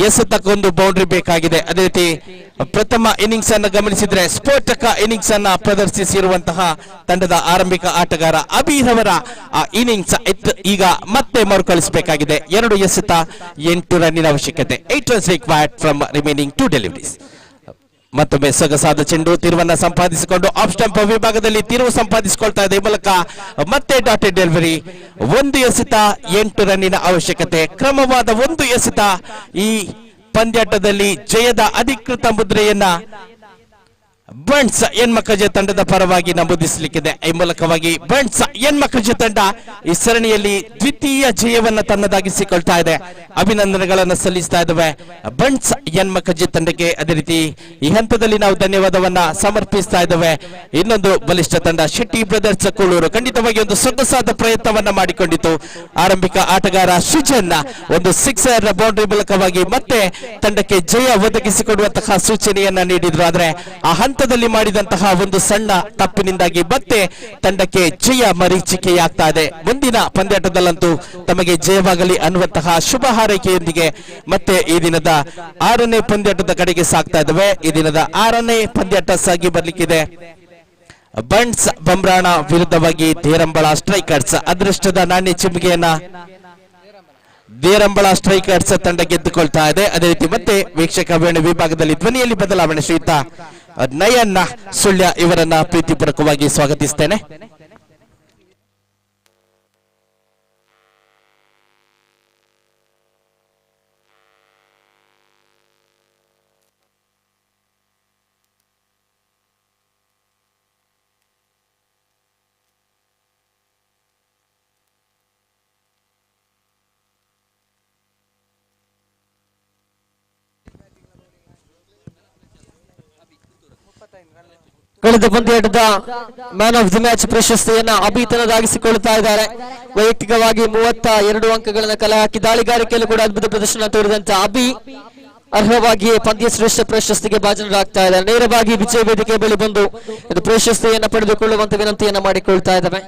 Speaker 1: ಎಸೆತಕ್ಕೊಂದು ಬೌಂಡ್ರಿ ಬೇಕಾಗಿದೆ. ಅದೇ ರೀತಿ ಪ್ರಥಮ ಇನ್ನಿಂಗ್ಸ್ ಅನ್ನು ಗಮನಿಸಿದ್ರೆ ಸ್ಫೋಟಕ ಇನ್ನಿಂಗ್ಸ್ ಅನ್ನ ಪ್ರದರ್ಶಿಸಿರುವಂತಹ ತಂಡದ ಆರಂಭಿಕ ಆಟಗಾರ ಅಬೀರ್ ಅವರ ಆ ಇನ್ನಿಂಗ್ಸ್ ಈಗ ಮತ್ತೆ ಮರುಕಳಿಸಬೇಕಾಗಿದೆ. 2 ಎಸೆತ 8 ರನ್ನಿನ ಅವಶ್ಯಕತೆ. 8 runs required from remaining 2 deliveries. ಮತ್ತೊಮ್ಮೆ ಸೊಗಸಾದ ಚೆಂಡು ತಿರುವನ್ನ ಸಂಪಾದಿಸಿಕೊಂಡು ಆಫ್ ಸ್ಟಂಪ್ ವಿಭಾಗದಲ್ಲಿ ತಿರುವು ಸಂಪಾದಿಸಿಕೊಳ್ತಾ ಇದೆ. ಈ ಮೂಲಕ ಮತ್ತೆ ಡಾಟೆಡ್ ಡೆಲಿವರಿ. 1 ಎಸೆತ 8 ರನ್ನಿನ ಅವಶ್ಯಕತೆ. ಕ್ರಮವಾದ 1 ಎಸೆತ ಈ ಪಂದ್ಯಾಟದಲ್ಲಿ ಜಯದ ಅಧಿಕೃತ ಮುದ್ರೆಯನ್ನ ಬಂಟ್ಸ್ ಎನ್ಮಕಜೆ ತಂಡದ ಪರವಾಗಿ ನಮೂದಿಸಲಿಕ್ಕಿದೆ. ಈ ಮೂಲಕವಾಗಿ ಬಂಟ್ಸ್ ಎನ್ಮಕಜೆ ತಂಡ ಈ ಸರಣಿಯಲ್ಲಿ ದ್ವಿತೀಯ ಜಯವನ್ನ ತನ್ನದಾಗಿಸಿಕೊಳ್ತಾ ಇದೆ. ಅಭಿನಂದನೆಗಳನ್ನು ಸಲ್ಲಿಸ್ತಾ ಇದ್ದೇವೆ ಬಂಟ್ಸ್ ಎನ್ಮಕಜೆ ತಂಡಕ್ಕೆ. ಅದೇ ರೀತಿ ಈ ಹಂತದಲ್ಲಿ ನಾವು ಧನ್ಯವಾದವನ್ನ ಸಮರ್ಪಿಸ್ತಾ ಇದ್ದೇವೆ. ಇನ್ನೊಂದು ಬಲಿಷ್ಠ ತಂಡ ಶೆಟ್ಟಿ ಬ್ರದರ್ಸ್ ಕೂಳೂರು ಖಂಡಿತವಾಗಿ ಒಂದು ಸೊಗಸಾದ ಪ್ರಯತ್ನವನ್ನ ಮಾಡಿಕೊಂಡಿತು. ಆರಂಭಿಕ ಆಟಗಾರ ಸುಜನ್ ಒಂದು 6 ಬೌಂಡ್ರಿ ಮೂಲಕವಾಗಿ ಮತ್ತೆ ತಂಡಕ್ಕೆ ಜಯ ಒದಗಿಸಿಕೊಡುವಂತಹ ಸೂಚನೆಯನ್ನ ನೀಡಿದ್ರು. ಆದ್ರೆ ಆ ಹಂತದಲ್ಲಿ ಮಾಡಿದಂತಹ ಒಂದು ಸಣ್ಣ ತಪ್ಪಿನಿಂದಾಗಿ ಮತ್ತೆ ತಂಡಕ್ಕೆ ಜಯ ಮರೀಚಿಕೆಯಾಗ್ತಾ ಇದೆ. ಮುಂದಿನ ಪಂದ್ಯಾಟದಲ್ಲಂತೂ ತಮಗೆ ಜಯವಾಗಲಿ ಅನ್ನುವಂತಹ ಶುಭ ಹಾರೈಕೆಯೊಂದಿಗೆ ಮತ್ತೆ ಈ ದಿನದ 6ನೇ ಪಂದ್ಯಾಟದ ಕಡೆಗೆ ಸಾಗ್ತಾ ಇದ್ದಾವೆ. ಈ ದಿನದ 6ನೇ ಪಂದ್ಯಾಟ ಸಾಗಿ ಬರ್ಲಿಕ್ಕಿದೆ. ಬಂಟ್ಸ್ ಬಂಬ್ರಾಣ ವಿರುದ್ಧವಾಗಿ ದೇರಂಬಳ ಸ್ಟ್ರೈಕರ್ಸ್. ಅದೃಷ್ಟದ ನಾಣ್ಯ ಚಿಮ್ಮಿಗೆಯನ್ನ ದೇರಂಬಳ ಸ್ಟ್ರೈಕರ್ಸ್ ತಂಡ ಗೆದ್ದುಕೊಳ್ತಾ ಇದೆ. ಅದೇ ರೀತಿ ಮತ್ತೆ ವೀಕ್ಷಕ ವಿಭಾಗದಲ್ಲಿ ಧ್ವನಿಯಲ್ಲಿ ಬದಲಾವಣೆ. ಶ್ರೀಯುತ ನಯನ್ ಸುಳ್ಯ ಇವರನ್ನ ಪ್ರೀತಿಪೂರ್ವಕವಾಗಿ ಸ್ವಾಗತಿಸ್ತೇನೆ.
Speaker 2: ಕಳೆದ ಪಂದ್ಯಾಟದ ಮ್ಯಾನ್ ಆಫ್ ದಿ ಮ್ಯಾಚ್ ಪ್ರಶಸ್ತಿಯನ್ನ ಅಭಿ ತನ್ನದಾಗಿಸಿಕೊಳ್ಳುತ್ತಾ ಇದ್ದಾರೆ. ವೈಯಕ್ತಿಕವಾಗಿ 32 ಅಂಕಗಳನ್ನು ಕಲೆ ಹಾಕಿ ದಾಳಿಗಾರಿಕೆಯಲ್ಲೂ ಕೂಡ ಅದ್ಭುತ ಪ್ರದರ್ಶನ ತೋರಿದಂತ ಅಭಿ ಅರ್ಹವಾಗಿ ಪಂದ್ಯ ಶ್ರೇಷ್ಠ ಪ್ರಶಸ್ತಿಗೆ ಭಾಜನರಾಗ್ತಾ ಇದ್ದಾರೆ. ನೇರವಾಗಿ ವಿಜಯ ವೇದಿಕೆ ಬಳಿ ಬಂದು ಇದು ಪ್ರಶಸ್ತಿಯನ್ನ ಪಡೆದುಕೊಳ್ಳುವಂತ ವಿನಂತಿಯನ್ನ ಮಾಡಿಕೊಳ್ತಾ ಇದ್ದಾವೆ.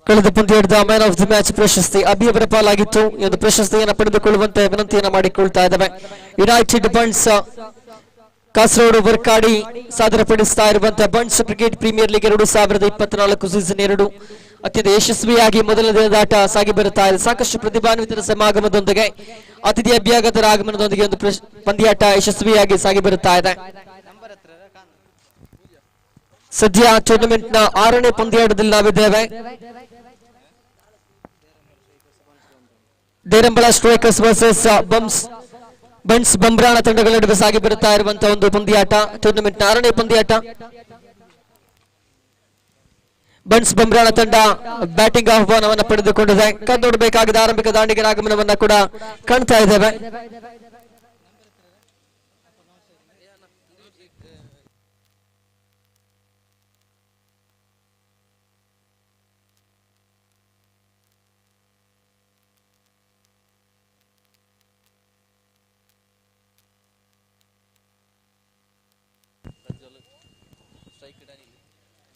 Speaker 2: ಕಳೆದ ಪಂದ್ಯದ ಮ್ಯಾನ್ ಆಫ್ ದಿ ಮ್ಯಾಚ್ ಪ್ರಶಸ್ತಿ ಅಭಿ ಅವರ ಪಾಲಾಗಿತ್ತು. ಈ ಒಂದು ಪ್ರಶಸ್ತಿಯನ್ನು ಪಡೆದುಕೊಳ್ಳುವಂತೆ ವಿನಂತಿಯನ್ನು ಮಾಡಿಕೊಳ್ತಾ ಇದ್ದಾವೆ. ಯುನೈಟೆಡ್ ಬಂಟ್ಸ್ ಕಾಸರಗೋಡು ವರ್ಕಾಡಿ ಸಾದರಪಡಿಸ್ತಾ ಇರುವಂತಹ ಬಣ್ಸ್ ಕ್ರಿಕೆಟ್ ಪ್ರೀಮಿಯರ್ ಲೀಗ್ 2024 ಸೀಸನ್ 2 ಅತ್ಯಂತ ಯಶಸ್ವಿಯಾಗಿ ಮೊದಲ ದಿನದ ಆಟ ಸಾಗಿ ಬರುತ್ತಾ ಇದೆ. ಸಾಕಷ್ಟು ಪ್ರತಿಭಾನ್ವಿತರ ಸಮಾಗಮದೊಂದಿಗೆ ಅತಿಥಿ ಅಭ್ಯಾಗತರ ಆಗಮನದೊಂದಿಗೆ ಒಂದು ಪಂದ್ಯಾಟ ಯಶಸ್ವಿಯಾಗಿ ಸಾಗಿ ಬರುತ್ತಾ ಇದೆ. ಸದ್ಯ ಟೂರ್ನಮೆಂಟ್ ನ 6ನೇ ಪಂದ್ಯಾಟದಲ್ಲಿ ನಾವಿದ್ದೇವೆ. ದೇರಂಬಳ ಸ್ಟ್ರೈಕರ್ಸ್ ವರ್ಸಸ್ ಬನ್ಸ್ ಬಂಬ್ರಾಣ ತಂಡಗಳ ನಡುವೆ ಸಾಗಿ ಬರುತ್ತಾ ಇರುವಂತಹ ಒಂದು ಪಂದ್ಯಾಟ, ಟೂರ್ನಮೆಂಟ್ ನ 6ನೇ ಪಂದ್ಯಾಟ. ಬನ್ಸ್ ಬಂಬ್ರಾಣ ತಂಡ ಬ್ಯಾಟಿಂಗ್ ಆಹ್ವಾನವನ್ನು ಪಡೆದುಕೊಂಡಿದೆ. ನೋಡಬೇಕಾಗಿದೆ ಆರಂಭಿಕ ದಾಂಡಿಗರ ಆಗಮನವನ್ನ ಕೂಡ ಕಾಣ್ತಾ ಇದ್ದೇವೆ.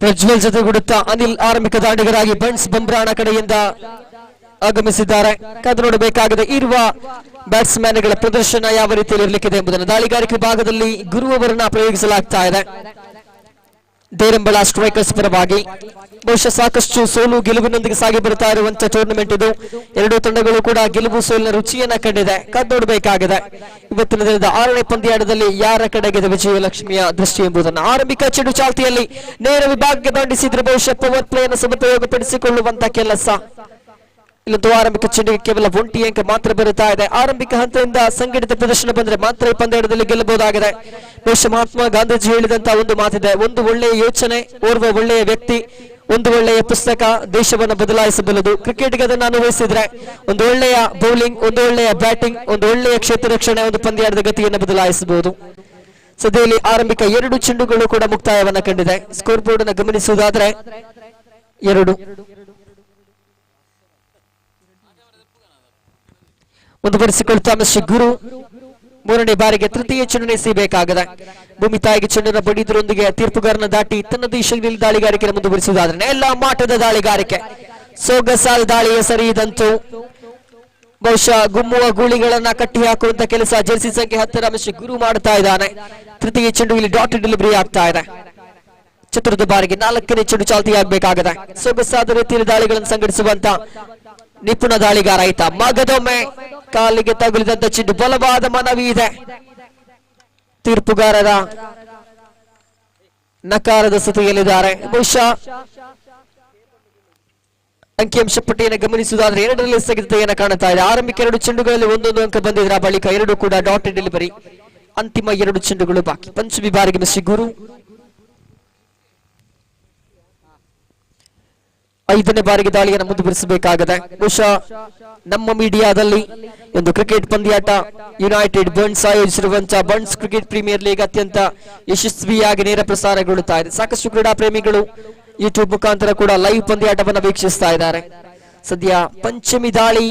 Speaker 2: ಪ್ರಜ್ವಲ್ ಜೊತೆಗೂಡುತ್ತಾ ಅನಿಲ್ ಆರಂಭಿಕ ದಾಂಡಿಗರಾಗಿ ಬನ್ಸ್ ಬಂಬ್ರಾಣ ಕಡೆಯಿಂದ ಆಗಮಿಸಿದ್ದಾರೆ. ಕಾದು ನೋಡಬೇಕಾಗಿದೆ ಇರುವ ಬ್ಯಾಟ್ಸ್ಮನ್ ಗಳ ಪ್ರದರ್ಶನ ಯಾವ ರೀತಿಯಲ್ಲಿ ಇರಲಿಕ್ಕಿದೆ ಎಂಬುದನ್ನು. ದಾಳಿಗಾರಿಕೆ ಭಾಗದಲ್ಲಿ ಗುರು ಅವರನ್ನ ಪ್ರಯೋಗಿಸಲಾಗ್ತಾ ಇದೆ ದೇರಂಬಳ ಸ್ಟ್ರೈಕರ್ಸ್ ಪರವಾಗಿ. ಬಹುಶಃ ಸಾಕಷ್ಟು ಸೋಲು ಗೆಲುವಿನೊಂದಿಗೆ ಸಾಗಿ ಬರ್ತಾ ಇರುವಂತಹ ಟೂರ್ನಮೆಂಟ್ ಇದು. ಎರಡೂ ತಂಡಗಳು ಕೂಡ ಗೆಲುವು ಸೋಲಿನ ರುಚಿಯನ್ನ ಕಂಡಿದೆ. ಕಾದು ನೋಡಬೇಕಾಗಿದೆ ಇವತ್ತಿನ ದಿನದ 6ನೇ ಪಂದ್ಯಾಟದಲ್ಲಿ ಯಾರ ಕಡೆಗಿದೆ ವಿಜಯಲಕ್ಷ್ಮಿಯ ದೃಷ್ಟಿ ಎಂಬುದನ್ನು. ಆರಂಭಿಕ ಚೆಂಡು ಚಾಲ್ತಿಯಲ್ಲಿ ನೇರ ವಿಭಾಗಕ್ಕೆ ದಂಡಿಸಿದ್ರೆ ಬಹುಶಃ ಪವರ್ ಪ್ಲೇ ಅನ್ನು ಸದುಪಯೋಗಪಡಿಸಿಕೊಳ್ಳುವಂತಹ ಕೆಲಸ. ಇಲ್ಲಂತೂ ಆರಂಭಿಕ ಚೆಂಡಿಗೆ ಕೇವಲ 1 ಅಂಕ ಮಾತ್ರ ಬರುತ್ತಾ ಇದೆ. ಆರಂಭಿಕ ಹಂತದಿಂದ ಸಂಘಟಿತ ಪ್ರದರ್ಶನ ಬಂದ್ರೆ ಮಾತ್ರ ಈ ಪಂದ್ಯಾಟದಲ್ಲಿ ಗೆಲ್ಲಬಹುದಾಗಿದೆ. ಬಹುಶಃ ಮಹಾತ್ಮ ಗಾಂಧೀಜಿ ಹೇಳಿದಂತಹ ಒಂದು ಮಾತಿದೆ, ಒಂದು ಒಳ್ಳೆಯ ಯೋಚನೆ, ಓರ್ವ ಒಳ್ಳೆಯ ವ್ಯಕ್ತಿ, ಒಂದು ಒಳ್ಳೆಯ ಪುಸ್ತಕ ದೇಶವನ್ನು ಬದಲಾಯಿಸಬಲ್ಲದು. ಕ್ರಿಕೆಟ್ಗೆ ಅದನ್ನು ಅನ್ವಯಿಸಿದ್ರೆ ಒಂದು ಒಳ್ಳೆಯ ಬೌಲಿಂಗ್, ಒಂದು ಒಳ್ಳೆಯ ಬ್ಯಾಟಿಂಗ್, ಒಂದು ಒಳ್ಳೆಯ ಕ್ಷೇತ್ರ ರಕ್ಷಣೆ ಒಂದು ಪಂದ್ಯಾಟದ ಗತಿಯನ್ನು ಬದಲಾಯಿಸಬಹುದು. ಸದ್ಯದಲ್ಲಿ ಆರಂಭಿಕ 2 ಚೆಂಡುಗಳು ಕೂಡ ಮುಕ್ತಾಯವನ್ನ ಕಂಡಿದೆ. ಸ್ಕೋರ್ ಬೋರ್ಡ್ ಅನ್ನು ಗಮನಿಸುವುದಾದ್ರೆ 2 ಮುಂದುವರಿಸಿಕೊಳ್ತಾ ಮಿಸ್ಟರ್ ಗುರು 3ನೇ ಬಾರಿಗೆ ತೃತೀಯ ಚೆಂಡನ್ನು ಎಸೆಯಬೇಕಾಗಿದೆ. ಭೂಮಿ ತಾಯಿಗೆ ಚೆಂಡನ್ನು ಬಡಿದ್ರೊಂದಿಗೆ ತೀರ್ಪುಗಾರನ ದಾಟಿ ತನ್ನದೇ ಶೈಲಿಯಲ್ಲಿ ದಾಳಿಗಾರಿಕೆ ಮುಂದುವರಿಸುವುದಾದ್ರೆ ಎಲ್ಲ ಮಾಟದ ದಾಳಿಗಾರಿಕೆ, ಸೊಗಸಾದ ದಾಳಿ ಎಸರಿದಂತೂ ಬಹುಶಃ ಗುಮ್ಮುವ ಗೂಳಿಗಳನ್ನ ಕಟ್ಟಿ ಹಾಕುವಂತ ಕೆಲಸ ಜೆರ್ಸಿ ಸಂಖ್ಯೆ 10 ಮಿಸ್ಟರ್ ಗುರು ಮಾಡ್ತಾ ಇದ್ದಾನೆ. ತೃತೀಯ ಚೆಂಡು ಇಲ್ಲಿ ಡಾಟ್ ಡೆಲಿವರಿ ಆಗ್ತಾ ಇದೆ. ಚತುರ್ಥ ಬಾರಿಗೆ 4ನೇ ಚೆಂಡು ಚಾಲ್ತಿ ಆಗಬೇಕಾಗಿದೆ. ಸೊಗಸಾದ ರೀತಿಯಲ್ಲಿ ದಾಳಿಗಳನ್ನು ಸಂಘಟಿಸುವಂತ ನಿಪುಣ ದಾಳಿಗಾರ ಆಯ್ತ. ಮಗದೊಮ್ಮೆ ಕಾಲಿಗೆ ತಗುಲಿದಂತ ಚೆಂಡು, ಬಲವಾದ ಮನವಿ ಇದೆ. ತೀರ್ಪುಗಾರರ ನಕಾರದ ಸ್ಥಿತಿಯಲ್ಲಿದ್ದಾರೆ. ಬಹುಶಃ ಅಂಕಿಅಂಶ ಪಟ್ಟಿಯನ್ನು ಗಮನಿಸುವುದಾದ್ರೆ 2ರಲ್ಲಿ ಸ್ಥಗಿತತೆಯನ್ನು ಕಾಣುತ್ತಾ ಇದೆ. ಆರಂಭಿಕ 2 ಚೆಂಡುಗಳಲ್ಲಿ 1 ಅಂಕ ಬಂದಿದ್ರ ಬಳಿಕ 2 ಕೂಡ ಡಾಟ್ ಡೆಲಿವರಿ. ಅಂತಿಮ 2 ಚೆಂಡುಗಳು ಬಾಕಿ. ಪಂಚಮಿ ಬಾರಿಗೆ ಮಿಸ್ಟರ್ ಗುರು 5ನೇ ಬಾರಿಗೆ ದಾಳಿಯನ್ನು ಮುಂದುವರಿಸಬೇಕಾಗಿದೆ. ಬಹುಶಃ ನಮ್ಮ ಮೀಡಿಯಾದಲ್ಲಿ ಒಂದು ಕ್ರಿಕೆಟ್ ಪಂದ್ಯಾಟ ಯುನೈಟೆಡ್ ಬನ್ಸ್ ಆಯೋಜಿಸಿರುವಂತಹ ಬನ್ಸ್ ಕ್ರಿಕೆಟ್ ಪ್ರೀಮಿಯರ್ ಲೀಗ್ ಅತ್ಯಂತ ಯಶಸ್ವಿಯಾಗಿ ನೇರ ಪ್ರಸಾರಗೊಳ್ಳುತ್ತಾ ಇದೆ. ಸಾಕಷ್ಟು ಕ್ರೀಡಾ ಪ್ರೇಮಿಗಳು ಯೂಟ್ಯೂಬ್ ಮುಖಾಂತರ ಕೂಡ ಲೈವ್ ಪಂದ್ಯಾಟವನ್ನು ವೀಕ್ಷಿಸ್ತಾ ಇದ್ದಾರೆ. ಸದ್ಯ ಪಂಚಮಿ ದಾಳಿ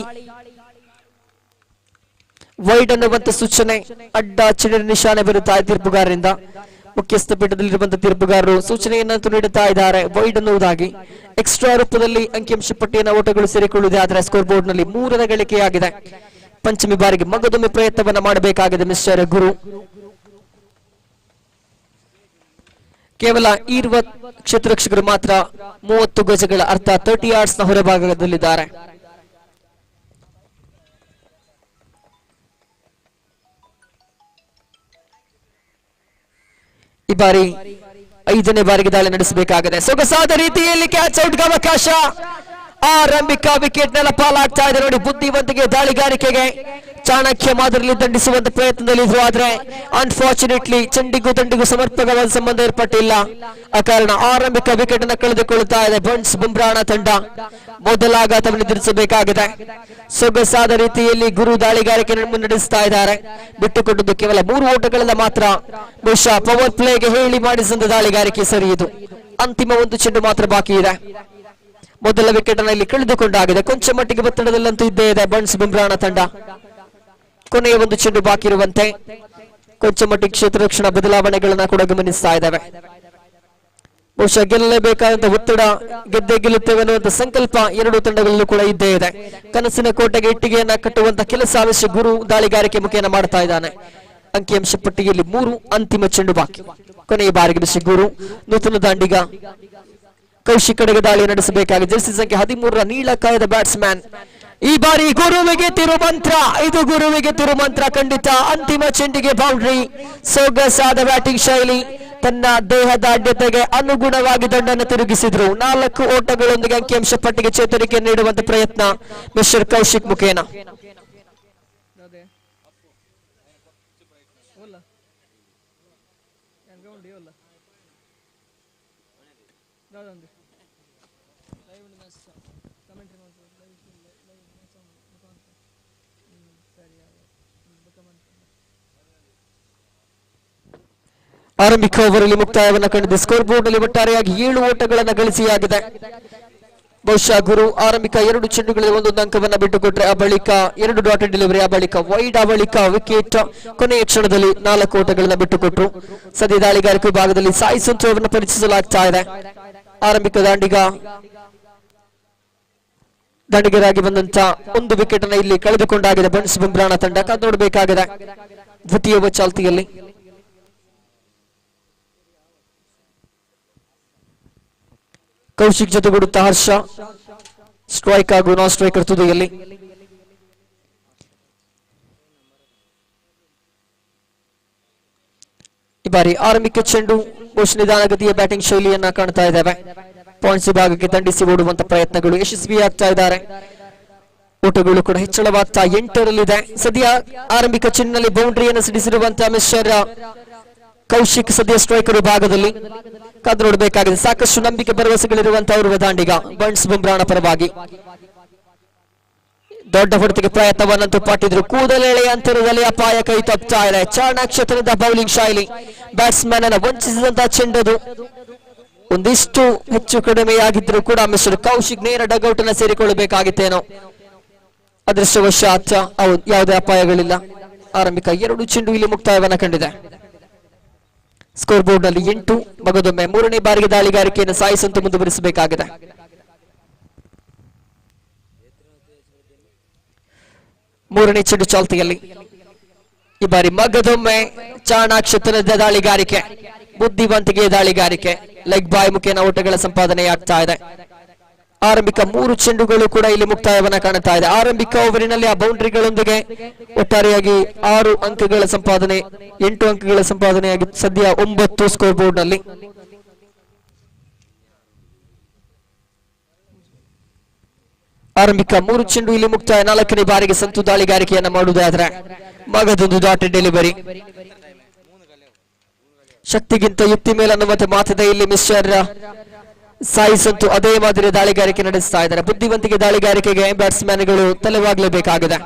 Speaker 2: ವೈಡ್ ಅನ್ನುವಂತ ಸೂಚನೆ, ಅಡ್ಡ ಚೆಂಡಿನ ನಿಶಾನೆ ಬರುತ್ತಾ ಇದೆ ತೀರ್ಪುಗಾರರಿಂದ. ಮುಖ್ಯಸ್ಥ ಪೀಠದಲ್ಲಿರುವಂತಹ ತೀರ್ಪುಗಾರರು ಸೂಚನೆಯನ್ನಂತೂ ನೀಡುತ್ತಾ ಇದ್ದಾರೆ ವೈಡ್ ಅನ್ನುವುದಾಗಿ. ಎಕ್ಸ್ಟ್ರಾ ರೂಪದಲ್ಲಿ ಅಂಕಿಅಂಶ ಪಟ್ಟಿಯನ್ನು ಓಟಗಳು ಸೇರಿಕೊಳ್ಳುವುದೇ ಆದರೆ ಸ್ಕೋರ್ ಬೋರ್ಡ್ ನಲ್ಲಿ 3ರ ಗಳಿಕೆಯಾಗಿದೆ. ಪಂಚಮಿ ಬಾರಿಗೆ ಮಗದೊಮ್ಮೆ ಪ್ರಯತ್ನವನ್ನ ಮಾಡಬೇಕಾಗಿದೆ ಮಿಸ್ಟರ್ ಗುರು. ಕೇವಲ 20 ಕ್ಷೇತ್ರರಕ್ಷಕರು ಮಾತ್ರ 30 ಗಜಗಳ ಅರ್ಥಾತ್ 30 ಯಾರ್ಡ್ಸ್ ನ ಹೊರಭಾಗದಲ್ಲಿದ್ದಾರೆ. ಈ ಬಾರಿ 5ನೇ ಬಾರಿಗೆ ದಾಳಿ ನಡೆಸಬೇಕಾಗಿದೆ. ಸೊಗಸಾದ ರೀತಿಯಲ್ಲಿ ಕ್ಯಾಚ್ ಔಟ್ಗೆ ಅವಕಾಶ. ಆರಂಭಿಕ ವಿಕೆಟ್ ನೆಲ ಪಾಲಾಗ್ತಾ ಇದೆ ನೋಡಿ. ಬುದ್ಧಿವಂತಿಗೆ ದಾಳಿಗಾರಿಕೆಗೆ ಚಾಣಕ್ಯ ಮಾದರಿಯಲ್ಲಿ ದಂಡಿಸುವಂತ ಪ್ರಯತ್ನದಲ್ಲಿದ್ರು. ಆದ್ರೆ ಅನ್ಫಾರ್ಚುನೇಟ್ಲಿ ಚೆಂಡಿಗೂ ದಂಡಿಗೂ ಸಮರ್ಪಕವಾದ ಸಂಬಂಧ ಏರ್ಪಟ್ಟಿಲ್ಲ. ಆ ಕಾರಣ ಆರಂಭಿಕ ವಿಕೆಟ್ ಅನ್ನು ಕಳೆದುಕೊಳ್ಳುತ್ತಾ ಇದೆ ಬನ್ಸ್ ಬಂಬ್ರಾಣ ತಂಡ. ಮೊದಲ ಆಘಾತವನ್ನು ಎದುರಿಸಬೇಕಾಗಿದೆ. ಸೊಗಸಾದ ರೀತಿಯಲ್ಲಿ ಗುರು ದಾಳಿಗಾರಿಕೆ ಮುನ್ನಡೆಸ್ತಾ ಇದ್ದಾರೆ. ಬಿಟ್ಟುಕೊಟ್ಟದ್ದು ಕೇವಲ 3 ಓಟಗಳಿಂದ ಮಾತ್ರ. ಬಹುಶಃ ಪವರ್ ಪ್ಲೇಗೆ ಹೇಳಿ ಮಾಡಿಸಿದ ದಾಳಿಗಾರಿಕೆ ಸರಿ. ಇದು ಅಂತಿಮ 1 ಚೆಂಡು ಮಾತ್ರ ಬಾಕಿ ಇದೆ. ಮೊದಲ ವಿಕೆಟ್ ಅನ್ನು ಇಲ್ಲಿ ಕಳೆದುಕೊಂಡಾಗಿದೆ. ಕೊಂಚ ಮಟ್ಟಿಗೆ ಒತ್ತಡದಲ್ಲಂತೂ ಇದ್ದೇ ಇದೆ ಬನ್ಸ್ ಬಂಬ್ರಾಣ ತಂಡ. ಕೊನೆಯ 1 ಚೆಂಡು ಬಾಕಿ ಇರುವಂತೆ ಕೊಂಚ ಮಟ್ಟಿಗೆ ಕ್ಷೇತ್ರ ರಕ್ಷಣಾ ಬದಲಾವಣೆಗಳನ್ನ ಕೂಡ ಗಮನಿಸ್ತಾ ಇದ್ದಾವೆ. ಬಹುಶಃ ಗೆಲ್ಲಲೇಬೇಕಾದಂತ ಒತ್ತಡ, ಗೆದ್ದೆ ಗೆಲ್ಲುತ್ತೇವೆ ಅನ್ನುವಂತ ಸಂಕಲ್ಪ 2 ತಂಡಗಳಲ್ಲೂ ಕೂಡ ಇದ್ದೇ ಇದೆ. ಕನಸಿನ ಕೋಟೆಗೆ ಇಟ್ಟಿಗೆಯನ್ನ ಕಟ್ಟುವಂತ ಕೆಲಸ ಮಿಸ್ಟರ್ ಗುರು ದಾಳಿಗಾರಿಕೆ ಮುಖೇನ ಮಾಡ್ತಾ ಇದ್ದಾನೆ. ಅಂಕಿಅಂಶ ಪಟ್ಟಿಯಲ್ಲಿ 3 ಅಂತಿಮ ಚೆಂಡು ಬಾಕಿ. ಕೊನೆಯ ಬಾರಿಗೆ ಮಿಸ್ಟರ್ ಗುರು ನೂತನ ದಾಂಡಿಗ ಕೌಶಿಕ್ ಕಡೆಗೆ ದಾಳಿ ನಡೆಸಬೇಕಾಗಿ ಜರ್ಸಿ ಸಂಖ್ಯೆ 13ರ ನೀಳಕಾಯದ ಬ್ಯಾಟ್ಸ್ಮನ್. ಈ ಬಾರಿ ಗುರುವಿಗೆ ತಿರುಮಂತ್ರ, ಇದು ಗುರುವಿಗೆ ತಿರುಮಂತ್ರ ಖಂಡಿತ. ಅಂತಿಮ ಚೆಂಡಿಗೆ ಬೌಂಡ್ರಿ. ಸೊಗಸಾದ ಬ್ಯಾಟಿಂಗ್ ಶೈಲಿ, ತನ್ನ ದೇಹದಾಢ್ಯತೆಗೆ ಅನುಗುಣವಾಗಿ ದಂಡನ್ನು ತಿರುಗಿಸಿದ್ರು. 4 ಓಟಗಳೊಂದಿಗೆ ಅಂಕಿಅಂಶ ಪಟ್ಟಿಗೆ ಚೇತರಿಕೆ ನೀಡುವಂತ ಪ್ರಯತ್ನ ಮಿಸ್ಟರ್ ಕೌಶಿಕ್ ಮುಖೇನ. ಆರಂಭಿಕ ಓವರಲ್ಲಿ ಮುಕ್ತಾಯವನ್ನು ಕಂಡಿದೆ. ಸ್ಕೋರ್ ಬೋರ್ಡ್ ನಲ್ಲಿ ಒಟ್ಟಾರೆಯಾಗಿ 7 ಓಟಗಳನ್ನು ಗಳಿಸಿಯಾಗಿದೆ. ಬಹುಶಃ ಗುರು ಆರಂಭಿಕ 2 ಚೆಂಡುಗಳಲ್ಲಿ 1 ಅಂಕವನ್ನು ಬಿಟ್ಟುಕೊಟ್ರೆ, ಆ ಬಳಿಕ 2 ಡಾಟೆಡ್ ಡೆಲಿವರಿ, ಆ ಬಳಿಕ ವೈಡ್, ಆ ಬಳಿಕ ವಿಕೆಟ್. ಕೊನೆಯ ಕ್ಷಣದಲ್ಲಿ 4 ಓಟಗಳನ್ನು ಬಿಟ್ಟುಕೊಟ್ರು. ಸದ್ಯ ದಾಳಿಗಾರಿಕೆ ವಿಭಾಗದಲ್ಲಿ ಸಾಯಿ ಸಂತು ಅವರನ್ನು ಪರಿಚಯಿಸಲಾಗ್ತಾ ಇದೆ. ಆರಂಭಿಕ ದಾಂಡಿಗರಾಗಿ ಬಂದಂತ 1 ವಿಕೆಟ್ ಅನ್ನು ಇಲ್ಲಿ ಕಳೆದುಕೊಂಡಾಗಿದೆ ಬನ್ಸ್ ಬುಮ್ರಾಣ ತಂಡ. ಕಾದು ನೋಡಬೇಕಾಗಿದೆ ದ್ವಿತೀಯ ಓವರ್ ಚಾಲ್ತಿಯಲ್ಲಿ. ಕೌಶಿಕ್ ಜೊತೆಗೂಡುತ್ತಾ ಹರ್ಷ, ಸ್ಟ್ರೈಕ್ ಹಾಗೂ ನಾನ್ ಸ್ಟ್ರೈಕರ್ ತುದಿಯಲ್ಲಿ. ಈ ಬಾರಿ ಆರಂಭಿಕ ಚೆಂಡು ನಿಧಾನಗತಿಯ ಬ್ಯಾಟಿಂಗ್ ಶೈಲಿಯನ್ನ ಕಾಣ್ತಾ ಇದ್ದೇವೆ. ಪಾಯಿಂಟ್ಸ್ ವಿಭಾಗಕ್ಕೆ ದಂಡಿಸಿ ಓಡುವಂತ ಪ್ರಯತ್ನಗಳು ಯಶಸ್ವಿಯಾಗ್ತಾ ಇದ್ದಾರೆ. ಓಟಗಳು ಕೂಡ ಹೆಚ್ಚಳವಾಗ್ತಾ 8ರಲ್ಲಿದೆ. ಸದ್ಯ ಆರಂಭಿಕ ಚೆಂಡಿನಲ್ಲಿ ಬೌಂಡ್ರಿಯನ್ನು ಸಿಡಿಸಿರುವಂತಹ ಮಿಸ್ಟರ್ ಕೌಶಿಕ್ ಸದ್ಯ ಸ್ಟ್ರೈಕರ್ ವಿಭಾಗದಲ್ಲಿ. ಕಾದು ನೋಡಬೇಕಾಗಿದೆ. ಸಾಕಷ್ಟು ನಂಬಿಕೆ ಭರವಸೆಗಳಿರುವಂತಹ ಅವರು ದಾಂಡಿಗ ಬನ್ಸ್ ಬುಮ್ರಾಣ ಪರವಾಗಿ ದೊಡ್ಡ ಹೊಡೆತಕ್ಕೆ ಪ್ರಯತ್ನವನ್ನಂತೂ ಪಟ್ಟಿದ್ರು. ಕೂದಲೆಳೆಯ ಅಂತರದಲ್ಲಿ ಅಪಾಯ ಕೈ ತಪ್ಪುತ್ತಾ ಇದೆ. ಚಾಣಾಕ್ಷತನದ ಬೌಲಿಂಗ್ ಶೈಲಿ, ಬ್ಯಾಟ್ಸ್ಮನ್ ಅನ್ನು ವಂಚಿಸಿದಂತಹ ಚೆಂಡದು ಒಂದಿಷ್ಟು ಹೆಚ್ಚು ಕಡಿಮೆಯಾಗಿದ್ರು ಕೂಡ ಮಿಸ್ಟರ್ ಕೌಶಿಕ್ ನೇರ ಡಗೌಟ್ ಅನ್ನು ಸೇರಿಕೊಳ್ಳಬೇಕಾಗಿತ್ತೇನೋ. ಅದೃಷ್ಟವಶಾತ್ ಯಾವುದೇ ಅಪಾಯಗಳಿಲ್ಲ. ಆರಂಭಿಕ 2 ಚೆಂಡು ಇಲ್ಲಿ ಮುಕ್ತಾಯವನ್ನ ಕಂಡಿದೆ. ಸ್ಕೋರ್ ಬೋರ್ಡ್ ನಲ್ಲಿ 8. ಮಗದೊಮ್ಮೆ 3ನೇ ಬಾರಿಗೆ ದಾಳಿಗಾರಿಕೆಯನ್ನು ಸಾಯಿ ಸಂತು ಮುಂದುವರಿಸಬೇಕಾಗಿದೆ. ಮೂರನೇ ಚೆಂಡು ಚಾಲ್ತಿಯಲ್ಲಿ. ಈ ಬಾರಿ ಮಗದೊಮ್ಮೆ ಚಾಣಾಕ್ಷತನದ ದಾಳಿಗಾರಿಕೆ, ಬುದ್ಧಿವಂತಿಕೆಯ ದಾಳಿಗಾರಿಕೆ. ಲೆಗ್ ಬಾಯ್ ಮುಖೇನ ಓಟಗಳ ಸಂಪಾದನೆಯಾಗ್ತಾ ಇದೆ. ಆರಂಭಿಕ 3 ಚೆಂಡುಗಳು ಕೂಡ ಇಲ್ಲಿ ಮುಕ್ತಾಯವನ್ನ ಕಾಣುತ್ತಾ ಇದೆ. ಆರಂಭಿಕ ಓವರಿನಲ್ಲಿ ಆ ಬೌಂಡ್ರಿಗಳೊಂದಿಗೆ ಒಟ್ಟಾರೆಯಾಗಿ 6 ಅಂಕಗಳ ಸಂಪಾದನೆ, 8 ಅಂಕಗಳ ಸಂಪಾದನೆಯಾಗಿ ಸದ್ಯ 9 ಸ್ಕೋರ್ ಬೋರ್ಡ್ ನಲ್ಲಿ. ಆರಂಭಿಕ 3 ಚೆಂಡು ಇಲ್ಲಿ ಮುಕ್ತಾಯ. 4ನೇ ಬಾರಿಗೆ ಸಂತು ದಾಳಿಗಾರಿಕೆಯನ್ನ ಮಾಡುವುದಾದ್ರೆ ಮಗದೊಂದು ಡಾಟೆಡ್ ಡೆಲಿವರಿ. ಶಕ್ತಿಗಿಂತ ಯುಕ್ತಿ ಮೇಲನ್ನುವಂತೆ ಮಾತಿದೆ ಇಲ್ಲಿ ಮಿಸ್ಟರ್ ಸಾಯಿ ಸಂತು. ಅದೇ ಮಾದರಿ ದಾಳಿಗಾರಿಕೆ ನಡೆಸ್ತಾ ಇದ್ದಾರೆ. ಬುದ್ಧಿವಂತಿಕೆ ದಾಳಿಗಾರಿಕೆಗೆ ಬ್ಯಾಟ್ಸ್ಮನ್ಗಳು ತಲೆವಾಗಲೇಬೇಕಾಗಿದೆ.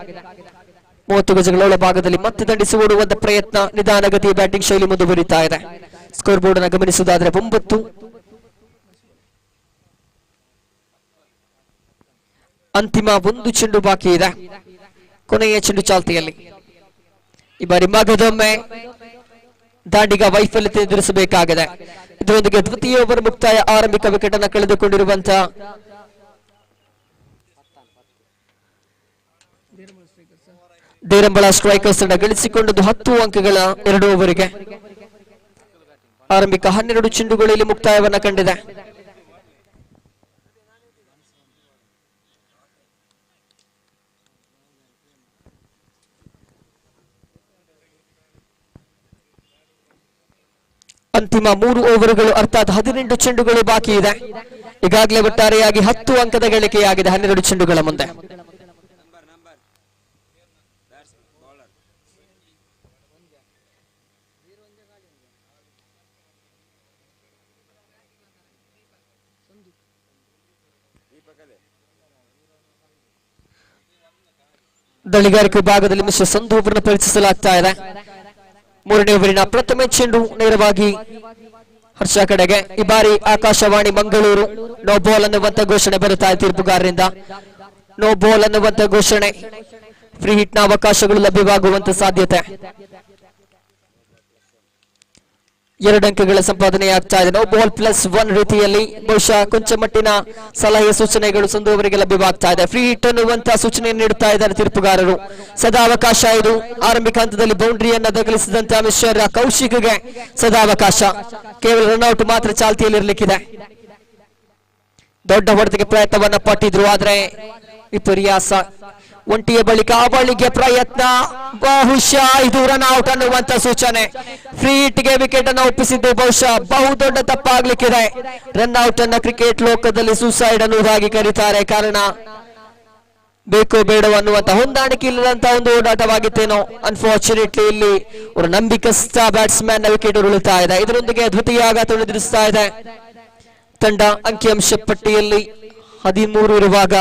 Speaker 2: 30 ಗಜಗಳ ಒಳಭಾಗದಲ್ಲಿ ಮತ್ತೆ ದಂಡಿಸಿ ಓಡುವಂತ ಪ್ರಯತ್ನ, ನಿಧಾನಗತಿಯ ಬ್ಯಾಟಿಂಗ್ ಶೈಲಿ ಮುಂದುವರಿತಾ ಇದೆ. ಸ್ಕೋರ್ ಬೋರ್ಡ್ ಅನ್ನು ಗಮನಿಸುವುದಾದ್ರೆ 9. ಅಂತಿಮ 1 ಚೆಂಡು ಬಾಕಿ ಇದೆ. ಕೊನೆಯ ಚೆಂಡು ಚಾಲ್ತಿಯಲ್ಲಿ. ಈ ಬಾರಿ ಮಗದೊಮ್ಮೆ ದಾಂಡಿಗ ವೈಫಲ್ಯತೆ ಎದುರಿಸಬೇಕಾಗಿದೆ. ಇದರೊಂದಿಗೆ ದ್ವಿತೀಯ ಓವರ್ ಮುಕ್ತಾಯ. ಆರಂಭಿಕ ವಿಕೆಟ್ ಅನ್ನು ಕಳೆದುಕೊಂಡಿರುವಂತಹ ದೇರಂಬಳ ಸ್ಟ್ರೈಕರ್ಸ್ ತಂಡ ಗಳಿಸಿಕೊಂಡದ್ದು 10 ಅಂಕಗಳ 2 ಓವರಿಗೆ. ಆರಂಭಿಕ 12 ಚೆಂಡುಗಳಲ್ಲಿ ಮುಕ್ತಾಯವನ್ನ ಕಂಡಿದೆ. ಅಂತಿಮ 3 ಓವರ್ಗಳು ಅರ್ಥಾತ್ 18 ಚೆಂಡುಗಳು ಬಾಕಿ ಇದೆ. ಈಗಾಗಲೇ ಒಟ್ಟಾರೆಯಾಗಿ 10 ಅಂಕದ ಗಳಿಕೆಯಾಗಿದೆ 12 ಚೆಂಡುಗಳ ಮುಂದೆ. ದಾಳಿಗಾರಿಕೆ ವಿಭಾಗದಲ್ಲಿ ಮಿಸ್ಟರ್ ಸಂಧು ಅವರನ್ನು ಪರಿಚಯಿಸಲಾಗ್ತಾ ಇದೆ. 3ನೇ ಓವರಿನ ಪ್ರಥಮ ಚೆಂಡು ನೇರವಾಗಿ ಹರ್ಷ ಕಡೆಗೆ. ಈ ಬಾರಿ ಆಕಾಶವಾಣಿ ಮಂಗಳೂರು ನೋ ಬಾಲ್ ಅನ್ನುವಂತ ಘೋಷಣೆ ಬರುತ್ತಾ ಇದೆ ತೀರ್ಪುಗಾರರಿಂದ. ನೋ ಬಾಲ್ ಅನ್ನುವಂತ ಘೋಷಣೆ, ಫ್ರೀ ಹಿಟ್ ನ ಅವಕಾಶಗಳು ಲಭ್ಯವಾಗುವಂತ ಸಾಧ್ಯತೆ. 2 ಅಂಕಗಳ ಸಂಪಾದನೆಯಾಗ್ತಾ ಇದೆ. ನೋ ಬಾಲ್ +1 ರೀತಿಯಲ್ಲಿ ಬಹುಶಃ ಕೊಂಚ ಮಟ್ಟಿನ ಸಲಹೆ ಸೂಚನೆಗಳು ಸಂಧು ಅವರಿಗೆ ಲಭ್ಯವಾಗ್ತಾ ಇದೆ. ಫ್ರೀ ಹಿಟ್ ಅನ್ನುವಂತಹ ಸೂಚನೆ ನೀಡುತ್ತಾ ಇದ್ದಾರೆ ತೀರ್ಪುಗಾರರು. ಸದಾವಕಾಶ ಇದು. ಆರಂಭಿಕ ಹಂತದಲ್ಲಿ ಬೌಂಡ್ರಿಯನ್ನ ದಗಲಿಸಿದಂತಹ ಮಿಸ್ಟರ್ ಕೌಶಿಕ್ಗೆ ಸದಾವಕಾಶ. ಕೇವಲ ರನ್ಔಟ್ ಮಾತ್ರ ಚಾಲ್ತಿಯಲ್ಲಿರಲಿಕ್ಕಿದೆ. ದೊಡ್ಡ ಹೊಡೆತಕ್ಕೆ ಪ್ರಯತ್ನವನ್ನ ಪಟ್ಟಿದ್ರು, ಆದ್ರೆ ವಿಪರ್ಯಾಸ. ಒಂಟಿಯ ಬಳಿಕ ಅವಳಿಗೆ ಪ್ರಯತ್ನ, ಬಹುಶಃ ಇದು ರನ್ಔಟ್ ಅನ್ನುವಂತ ಸೂಚನೆ. ಫ್ರೀ ಹಿಟ್ಗೆ ವಿಕೆಟ್ ಅನ್ನು ಒಪ್ಪಿಸಿದ್ದು ಬಹುಶಃ ಬಹುದೊಡ್ಡ ತಪ್ಪಾಗ್ಲಿಕ್ಕಿದೆ. ರನ್ಔಟ್ ಅನ್ನ ಕ್ರಿಕೆಟ್ ಲೋಕದಲ್ಲಿ ಸೂಸೈಡ್ ಅನ್ನುವುದಾಗಿ ಕರೀತಾರೆ. ಕಾರಣ ಬೇಕೋ ಬೇಡೋ ಅನ್ನುವಂತ ಹೊಂದಾಣಿಕೆ ಇಲ್ಲದಂತಹ ಒಂದು ಓಡಾಟವಾಗಿತ್ತೇನೋ. ಅನ್ಫಾರ್ಚುನೇಟ್ಲಿ ಇಲ್ಲಿ ಒಂದು ನಂಬಿಕಸ್ಥ ಬ್ಯಾಟ್ಸ್ಮನ್ ನ ವಿಕೆಟ್ ಉರುಳುತ್ತಾ ಇದೆ. ಇದರೊಂದಿಗೆ ದ್ವಿತೀಯ ಆಘಾತ ಎದುರಿಸ್ತಾ ಇದೆ ತಂಡ. ಅಂಕಿಅಂಶ ಪಟ್ಟಿಯಲ್ಲಿ 13 ಇರುವಾಗ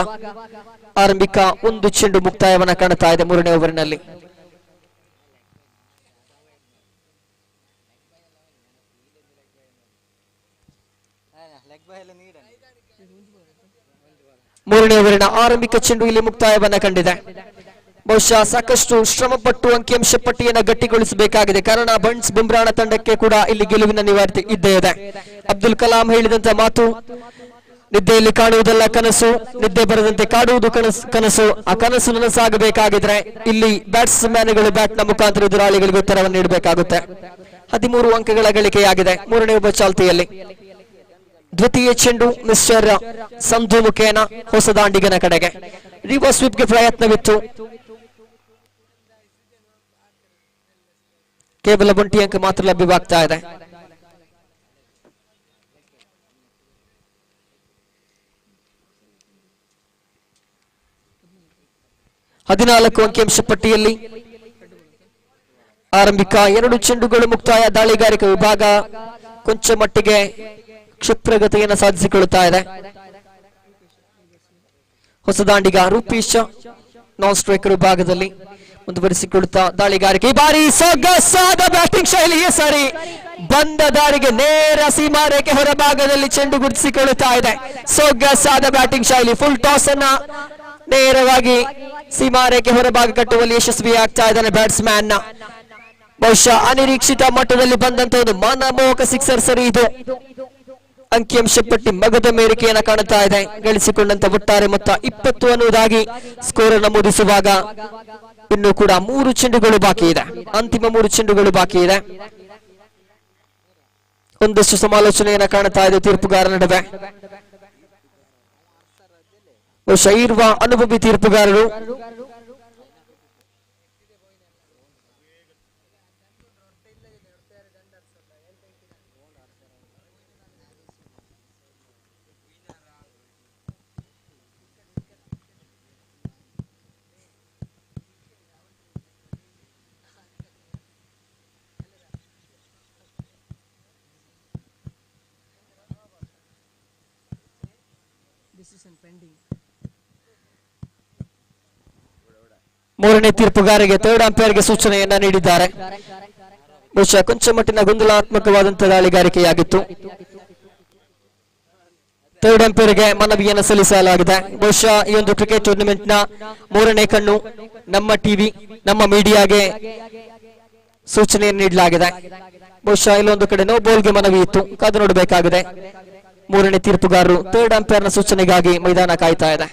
Speaker 2: ಆರಂಭಿಕ 1 ಚೆಂಡು ಮುಕ್ತಾಯವನ್ನ ಕಾಣುತ್ತಾ ಇದೆ 3ನೇ ಓವರ್ನಲ್ಲಿ. ಮೂರನೇ ಓವರಿನ ಆರಂಭಿಕ ಚೆಂಡು ಇಲ್ಲಿ ಮುಕ್ತಾಯವನ್ನ ಕಂಡಿದೆ. ಬಹುಶಃ ಸಾಕಷ್ಟು ಶ್ರಮಪಟ್ಟು ಅಂಕಿಅಂಶ ಪಟ್ಟಿಯನ್ನು ಗಟ್ಟಿಗೊಳಿಸಬೇಕಾಗಿದೆ. ಕಾರಣ ಬಂಟ್ಸ್ ಬುಮ್ರಾಣ ತಂಡಕ್ಕೆ ಕೂಡ ಇಲ್ಲಿ ಗೆಲುವಿನ ನಿವಾರಣೆ ಇದ್ದೇ ಇದೆ. ಅಬ್ದುಲ್ ಕಲಾಂ ಹೇಳಿದಂತ ಮಾತು, ನಿದ್ದೆಯಲ್ಲಿ ಕಾಣುವುದೆಲ್ಲ ಕನಸು, ನಿದ್ದೆ ಬರದಂತೆ ಕಾಡುವುದು ಕನಸು. ಆ ಕನಸು ನನಸಾಗಬೇಕಾಗಿದ್ರೆ ಇಲ್ಲಿ ಬ್ಯಾಟ್ಸ್ಮನ್ಗಳು ಬ್ಯಾಟ್ ನ ಮುಖಾಂತರ ಎದುರಾಳಿಗಳಿಗೆ ಉತ್ತರವನ್ನು ನೀಡಬೇಕಾಗುತ್ತೆ. 13 ಅಂಕಗಳ ಗಳಿಕೆಯಾಗಿದೆ 3ನೇ ಓವರ್ ಚಾಲ್ತಿಯಲ್ಲಿ. ದ್ವಿತೀಯ ಚೆಂಡು ಮಿಸ್ಟರ್ ಸಂಧು ಮುಖೇನ ಹೊಸದಾಂಡಿಗನ ಕಡೆಗೆ. ರಿವರ್ಸ್ ಸ್ವೀಪ್ಗೆ ಪ್ರಯತ್ನವಿತ್ತು, ಕೇವಲ 1 ಅಂಕ ಮಾತ್ರ ಲಭ್ಯವಾಗ್ತಾ ಇದೆ. ಹದಿನಾಲ್ಕು ಅಂಕಿಅಂಶ ಪಟ್ಟಿಯಲ್ಲಿ ಆರಂಭಿಕ 2 ಚೆಂಡುಗಳು ಮುಕ್ತಾಯ. ದಾಳಿಗಾರಿಕೆ ವಿಭಾಗ ಕೊಂಚ ಮಟ್ಟಿಗೆ ಕ್ಷಿಪ್ರಗತಿಯನ್ನು ಸಾಧಿಸಿಕೊಳ್ಳುತ್ತಾ ಇದೆ. ಹೊಸದಾಂಡಿಗ ರೂಪೇಶ್ ನಾನ್ ಸ್ಟ್ರೈಕರ್ ವಿಭಾಗದಲ್ಲಿ ಮುಂದುವರಿಸಿಕೊಳ್ಳುತ್ತಾ ದಾಳಿಗಾರಿಕೆ. ಈ ಬಾರಿ ಸೊಗಸಾದ ಬ್ಯಾಟಿಂಗ್ ಶೈಲಿಗೆ ಸರಿ ಬಂದ ದಾರಿಗೆ ನೇರ ಸೀಮಾರೇಖೆ ಹೊರಭಾಗದಲ್ಲಿ ಚೆಂಡು ಗುರುತಿಸಿಕೊಳ್ಳುತ್ತಾ ಇದೆ. ಸೊಗಸಾದ ಬ್ಯಾಟಿಂಗ್ ಶೈಲಿ. ಫುಲ್ ಟಾಸ್ ಅನ್ನ ನೇರವಾಗಿ ಸೀಮಾರೇಖೆ ಹೊರಭಾಗ ಕಟ್ಟುವಲ್ಲಿ ಯಶಸ್ವಿಯಾಗ್ತಾ ಇದ್ದಾನೆ ಬ್ಯಾಟ್ಸ್ಮನ್. ಬಹುಶಃ ಅನಿರೀಕ್ಷಿತ ಮಟ್ಟದಲ್ಲಿ ಬಂದಂತ ಒಂದು ಮನಮೋಹಕ ಸಿಕ್ಸರ್ ಸರಿ ಇದು. ಅಂಕಿಅಂಶ ಪಟ್ಟಿ ಮಗದ ಮೇರಿಕೆಯನ್ನು ಕಾಣುತ್ತಾ ಇದೆ. ಗಳಿಸಿಕೊಂಡಂತ ಒಟ್ಟಾರೆ ಮೊತ್ತ 20 ಅನ್ನುವುದಾಗಿ ಸ್ಕೋರ್ ನಮೂದಿಸುವಾಗ ಇನ್ನು ಕೂಡ 3 ಚೆಂಡುಗಳು ಬಾಕಿ ಇದೆ. ಅಂತಿಮ 3 ಚೆಂಡುಗಳು ಬಾಕಿ ಇದೆ. ಒಂದಷ್ಟು ಸಮಾಲೋಚನೆಯನ್ನು ಕಾಣುತ್ತಾ ಇದೆ ತೀರ್ಪುಗಾರ ನಡುವೆ. ಬಹುಶಃ ಇರುವ ಅನುಭವಿ ತೀರ್ಪುಗಾರರು. ಮೂರನೇ ತೀರ್ಪುಗಾರಿಗೆ ಥರ್ಡ್ ಅಂಪೈರ್ಗೆ ಸೂಚನೆಯನ್ನ ನೀಡಿದ್ದಾರೆ. ಬಹುಶಃ ಕೊಂಚ ಮಟ್ಟಿನ ಗೊಂದಲಾತ್ಮಕವಾದಂತಹ ದಾಳಿಗಾರಿಕೆಯಾಗಿತ್ತು. ಥರ್ಡ್ ಅಂಪೈರ್ಗೆ ಮನವಿಯನ್ನು ಸಲ್ಲಿಸಲಾಗಿದೆ. ಬಹುಶಃ ಈ ಒಂದು ಕ್ರಿಕೆಟ್ ಟೂರ್ನಿಮೆಂಟ್ ನ 3ನೇ ಕಣ್ಣು ನಮ್ಮ ಟಿವಿ, ನಮ್ಮ ಮೀಡಿಯಾಗೆ ಸೂಚನೆಯನ್ನು ನೀಡಲಾಗಿದೆ. ಬಹುಶಃ ಇಲ್ಲೊಂದು ಕಡೆ ನೋ ಬಾಲ್ಗೆ ಮನವಿ ಇತ್ತು, ಕಾದು ನೋಡಬೇಕಾಗಿದೆ. 3ನೇ ತೀರ್ಪುಗಾರರು ಥರ್ಡ್ ಅಂಪೈರ್ನ ಸೂಚನೆಗಾಗಿ ಮೈದಾನ ಕಾಯ್ತಾ ಇದೆ.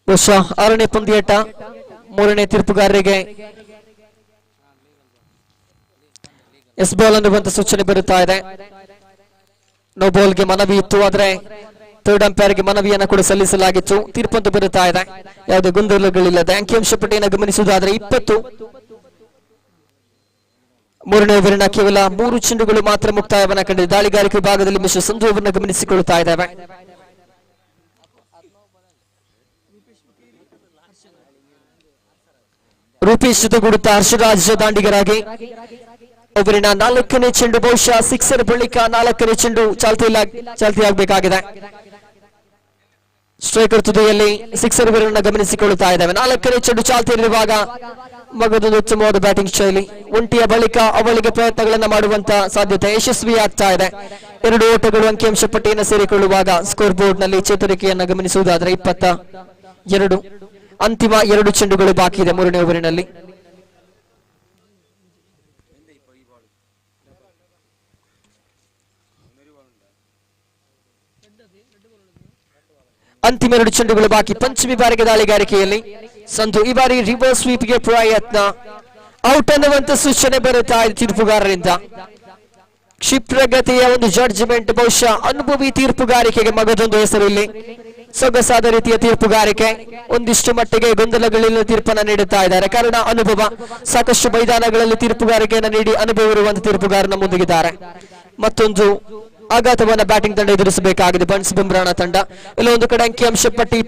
Speaker 2: ಬಹುಶಃ 6ನೇ ಪಂದ್ಯಾಟ 3ನೇ ತೀರ್ಪುಗಾರರಿಗೆ ಎಸ್ ಬಾಲ್ ಅನ್ನುವಂತ ಸೂಚನೆ ಬರುತ್ತಾ ಇದೆ. ನೋ ಬಾಲ್ಗೆ ಮನವಿ ಇತ್ತು, ಆದರೆ ಥರ್ಡ್ ಅಂಪೈರ್ಗೆ ಮನವಿಯನ್ನು ಕೂಡ ಸಲ್ಲಿಸಲಾಗಿತ್ತು. ತೀರ್ಪಂತೂ ಬರುತ್ತಾ ಇದೆ, ಯಾವುದೇ ಗೊಂದಲಗಳಿಲ್ಲದೆ. ಅಂಕಿಅಂಶ ಪಟ್ಟಿಯನ್ನು ಗಮನಿಸುವುದಾದ್ರೆ 20. 3ನೇ ಓವರಿನ ಕೇವಲ 3 ಚೆಂಡುಗಳು ಮಾತ್ರ ಮುಕ್ತಾಯವನ್ನ ಕಂಡಿದೆ. ದಾಳಿಗಾರಿಕೆ ವಿಭಾಗದಲ್ಲಿ ಮಿಶ್ರ ಸಂಧು ಅವರನ್ನು ಗಮನಿಸಿಕೊಳ್ಳುತ್ತಾ ಇದ್ದಾವೆ. ರೂಪೇಶ್ ಜೊತೆಗೂಡುತ್ತಾ ಹರ್ಷರಾಜ್ ದಾಂಡಿಗರಾಗಿ. ಓವರಿನ 4ನೇ ಚೆಂಡು ಬಹುಶಃ ಸಿಕ್ಸರ್ ಬಳಿಕ 4ನೇ ಚೆಂಡು ಚಾಲ್ತಿಯಾಗಬೇಕಾಗಿದೆ. ಸ್ಟ್ರೈಕರ್ ತುದಿಯಲ್ಲಿ ಸಿಕ್ಸರ್ ಗಳನ್ನು ಗಮನಿಸಿಕೊಳ್ಳುತ್ತಾ ಇದ್ದಾವೆ. 4ನೇ ಚೆಂಡು ಚಾಲ್ತಿಯಲ್ಲಿರುವಾಗ ಮಗದೊಂದು ಉತ್ತಮವಾದ ಬ್ಯಾಟಿಂಗ್ ಶೈಲಿ. ಒಂಟಿಯ ಬಳಿಕ ಅವಳಿಗೆ ಪ್ರಯತ್ನಗಳನ್ನು ಮಾಡುವಂತ ಸಾಧ್ಯತೆ ಯಶಸ್ವಿಯಾಗ್ತಾ ಇದೆ. 2 ಓಟಗಳು ಅಂಕಿಅಂಶ ಪಟ್ಟಿಯನ್ನು ಸೇರಿಕೊಳ್ಳುವಾಗ ಸ್ಕೋರ್ ಬೋರ್ಡ್ ನಲ್ಲಿ ಚೇತರಿಕೆಯನ್ನು ಗಮನಿಸುವುದಾದ್ರೆ 22. ಅಂತಿಮ 2 ಚೆಂಡುಗಳು ಬಾಕಿ ಇದೆ 3ನೇ ಓವರಿನಲ್ಲಿ. ಅಂತಿಮ 2 ಚೆಂಡುಗಳು ಬಾಕಿ. ಪಂಚಮಿ ಬಾರಿಗೆ ದಾಳಿಗಾರಿಕೆಯಲ್ಲಿ ಸಂಧು. ಈ ಬಾರಿ ರಿವರ್ಸ್ ಸ್ವೀಪ್ಗೆ ಪ್ರಯತ್ನ. ಔಟ್ ಅನ್ನುವಂತ ಸೂಚನೆ ಬರುತ್ತಾ ಇದೆ ತೀರ್ಪುಗಾರರಿಂದ. ಕ್ಷಿಪ್ರಗತಿಯ ಒಂದು ಜಡ್ಜ್ಮೆಂಟ್. ಬಹುಶಃ ಅನುಭವಿ ತೀರ್ಪುಗಾರಿಕೆಗೆ ಮಗದೊಂದು ಹೆಸರು ಇಲ್ಲಿ. ಸೊಗಸಾದ ರೀತಿಯ ತೀರ್ಪುಗಾರಿಕೆ. ಒಂದಿಷ್ಟು ಮಟ್ಟಿಗೆ ಗೊಂದಲಗಳಿಲ್ಲ ತೀರ್ಪನ್ನು ನೀಡುತ್ತಾ ಇದ್ದಾರೆ. ಕಾರಣ ಅನುಭವ. ಸಾಕಷ್ಟು ಮೈದಾನಗಳಲ್ಲಿ ತೀರ್ಪುಗಾರಿಕೆಯನ್ನು ನೀಡಿ ಅನುಭವ ಇರುವಂತಹ ತೀರ್ಪುಗಾರನ ಮುಂದಿದ್ದಾರೆ. ಮತ್ತೊಂದು ಆಘಾತವನ್ನ ಬ್ಯಾಟಿಂಗ್ ತಂಡ ಎದುರಿಸಬೇಕಾಗಿದೆ ಬನ್ಸ್ ಬುಮ್ರಾನ ತಂಡ. ಇಲ್ಲ ಒಂದು ಕಡೆ ಅಂಕಿಅಂಶ ಪಟ್ಟಿ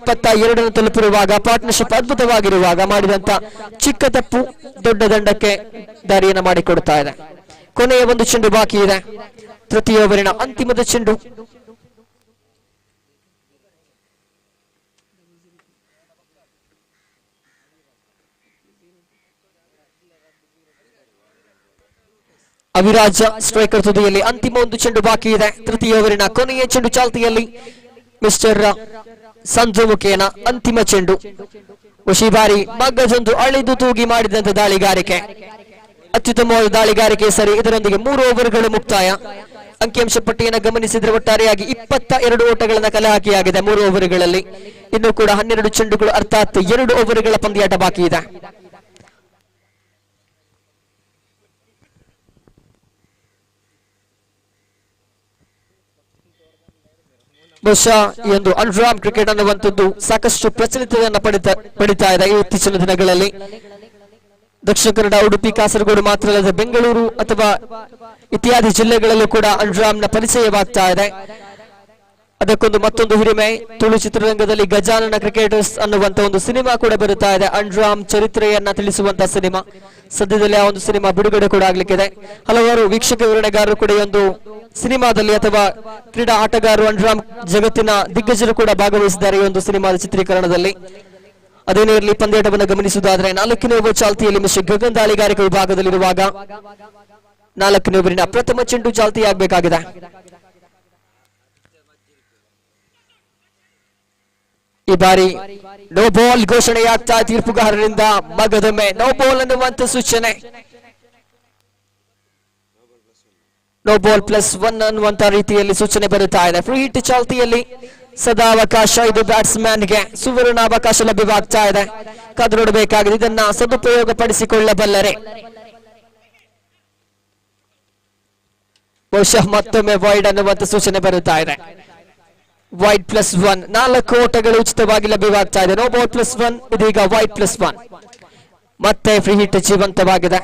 Speaker 2: 22 ತಲುಪಿರುವಾಗ, ಪಾರ್ಟ್ನರ್ಶಿಪ್ ಅದ್ಭುತವಾಗಿರುವಾಗ ಮಾಡಿದಂತ ಚಿಕ್ಕ ತಪ್ಪು ದೊಡ್ಡ ದಂಡಕ್ಕೆ ದಾರಿಯನ್ನು ಮಾಡಿಕೊಡ್ತಾ ಇದೆ. ಕೊನೆಯ 1 ಚೆಂಡು ಬಾಕಿ ಇದೆ. ತೃತೀಯ ಓವರಿನ ಅಂತಿಮದ ಚೆಂಡು. ಅವಿರಾಜ ಸ್ಟ್ರೈಕರ್ ತುದಿಯಲ್ಲಿ. ಅಂತಿಮ 1 ಚೆಂಡು ಬಾಕಿ ಇದೆ. ತೃತೀಯ ಓವರಿನ ಕೊನೆಯ ಚೆಂಡು ಚಾಲ್ತಿಯಲ್ಲಿ ಮಿಸ್ಟರ್ ಸಂಧು ಮುಖೇನ ಅಂತಿಮ ಚೆಂಡು. ಈ ಬಾರಿ ಮಗ್ಗಜೊಂದು ಅಳಿದು ತೂಗಿ ಮಾಡಿದಂತ ದಾಳಿಗಾರಿಕೆ. ಅತ್ಯುತ್ತಮವಾದ ದಾಳಿಗಾರಿಕೆ ಸರಿ. ಇದರೊಂದಿಗೆ 3 ಓವರ್ಗಳು ಮುಕ್ತಾಯ. ಅಂಕಿಅಂಶ ಪಟ್ಟಿಯನ್ನು ಗಮನಿಸಿದ್ರೆ ಒಟ್ಟಾರೆಯಾಗಿ 22 ಓಟಗಳನ್ನ ಕಲೆ ಹಾಕಿಯಾಗಿದೆ 3 ಓವರ್ಗಳಲ್ಲಿ. ಇನ್ನು ಕೂಡ 12 ಚೆಂಡುಗಳು, ಅರ್ಥಾತ್ 2 ಓವರ್ಗಳ ಪಂದ್ಯಾಟ ಬಾಕಿ ಇದೆ. ಬಹುಶಃ ಈ ಒಂದು ಅನ್ರಾಮ್ ಕ್ರಿಕೆಟ್ ಅನ್ನುವಂಥದ್ದು ಸಾಕಷ್ಟು ಪ್ರಚಲಿತವನ್ನು ಪಡಿತಾ ಇದೆ ಇತ್ತೀಚಿನ ದಿನಗಳಲ್ಲಿ. ದಕ್ಷಿಣ ಕನ್ನಡ, ಉಡುಪಿ, ಕಾಸರಗೋಡು ಮಾತ್ರ ಅಲ್ಲದೆ ಬೆಂಗಳೂರು ಅಥವಾ ಇತ್ಯಾದಿ ಜಿಲ್ಲೆಗಳಲ್ಲೂ ಕೂಡ ಅನ್ರಾಮ್ನ ಪರಿಚಯವಾಗ್ತಾ ಇದೆ. ಅದಕ್ಕೊಂದು ಮತ್ತೊಂದು ಹಿರಿಮೆ. ತುಳು ಚಿತ್ರರಂಗದಲ್ಲಿ ಗಜಾನನ ಕ್ರಿಕೆಟರ್ಸ್ ಅನ್ನುವಂತ ಒಂದು ಸಿನಿಮಾ ಕೂಡ ಬರುತ್ತಾ ಇದೆ. ಅನ್ರಾಮ್ ಚರಿತ್ರೆಯನ್ನ ತಿಳಿಸುವಂತಹ ಸಿನಿಮಾ. ಸದ್ಯದಲ್ಲಿ ಆ ಒಂದು ಸಿನಿಮಾ ಬಿಡುಗಡೆ ಕೂಡ ಆಗ್ಲಿಕ್ಕಿದೆ. ಹಲವಾರು ವೀಕ್ಷಕ ವಿವರಣೆಗಾರರು ಕೂಡ ಈ ಒಂದು ಸಿನಿಮಾದಲ್ಲಿ ಅಥವಾ ಕ್ರೀಡಾ ಆಟಗಾರರು ಅನ್ರಾಮ್ ಜಗತ್ತಿನ ದಿಗ್ಗಜರು ಕೂಡ ಭಾಗವಹಿಸಿದ್ದಾರೆ ಈ ಒಂದು ಸಿನಿಮಾದ ಚಿತ್ರೀಕರಣದಲ್ಲಿ. ಅದೇನೇ ಇರಲಿ, ಪಂದ್ಯಾಟವನ್ನು ಗಮನಿಸುವುದಾದ್ರೆ 4ನೇ ಓವರ್ ಚಾಲ್ತಿಯಲ್ಲಿ ಮಿಶ್ರ ಗಗನ್ ದಾಳಿಗಾರಿಕೆ ವಿಭಾಗದಲ್ಲಿರುವಾಗ 4ನೇ ಓವರಿನ ಪ್ರಥಮ ಚೆಂಡು ಚಾಲ್ತಿಯಾಗಬೇಕಾಗಿದೆ. ಈ ಬಾರಿ ನೋ ಬಾಲ್ ಘೋಷಣೆಯಾಗ್ತಾ ತೀರ್ಪುಗಾರರಿಂದ. ಮಗದೊಮ್ಮೆ ನೋ ಬಾಲ್ ಅನ್ನುವಂತ ಸೂಚನೆ. ನೋ ಬಾಲ್ +1 ಅನ್ನುವಂತ ರೀತಿಯಲ್ಲಿ ಸೂಚನೆ ಬರುತ್ತಾ ಇದೆ. ಫ್ರೀ ಹಿಟ್ ಚಾಲ್ತಿಯಲ್ಲಿ ಸದಾವಕಾಶ. ಇದು ಬ್ಯಾಟ್ಸ್ಮನ್ಗೆ ಸುವರ್ಣಾವಕಾಶ ಲಭ್ಯವಾಗ್ತಾ ಇದೆ. ಕಾದು ನೋಡಬೇಕಾಗಿದೆ. ಇದನ್ನ ಸದುಪಯೋಗ ಪಡಿಸಿಕೊಳ್ಳಬಲ್ಲರೆ ಬಹುಶಃ ಮತ್ತೊಮ್ಮೆ ವೈಡ್ ಅನ್ನುವಂತ ಸೂಚನೆ ಬರುತ್ತಾ ಇದೆ. ವೈಡ್ +1. 4 ಓಟಗಳು ಉಚಿತವಾಗಿ ಲಭ್ಯವಾಗ್ತಾ ಇದೆ. No ball +1. ಇದೀಗ ವೈಡ್ +1. ಮತ್ತೆ ಫ್ರೀ ಹಿಟ್ ಜೀವಂತವಾಗಿದೆ.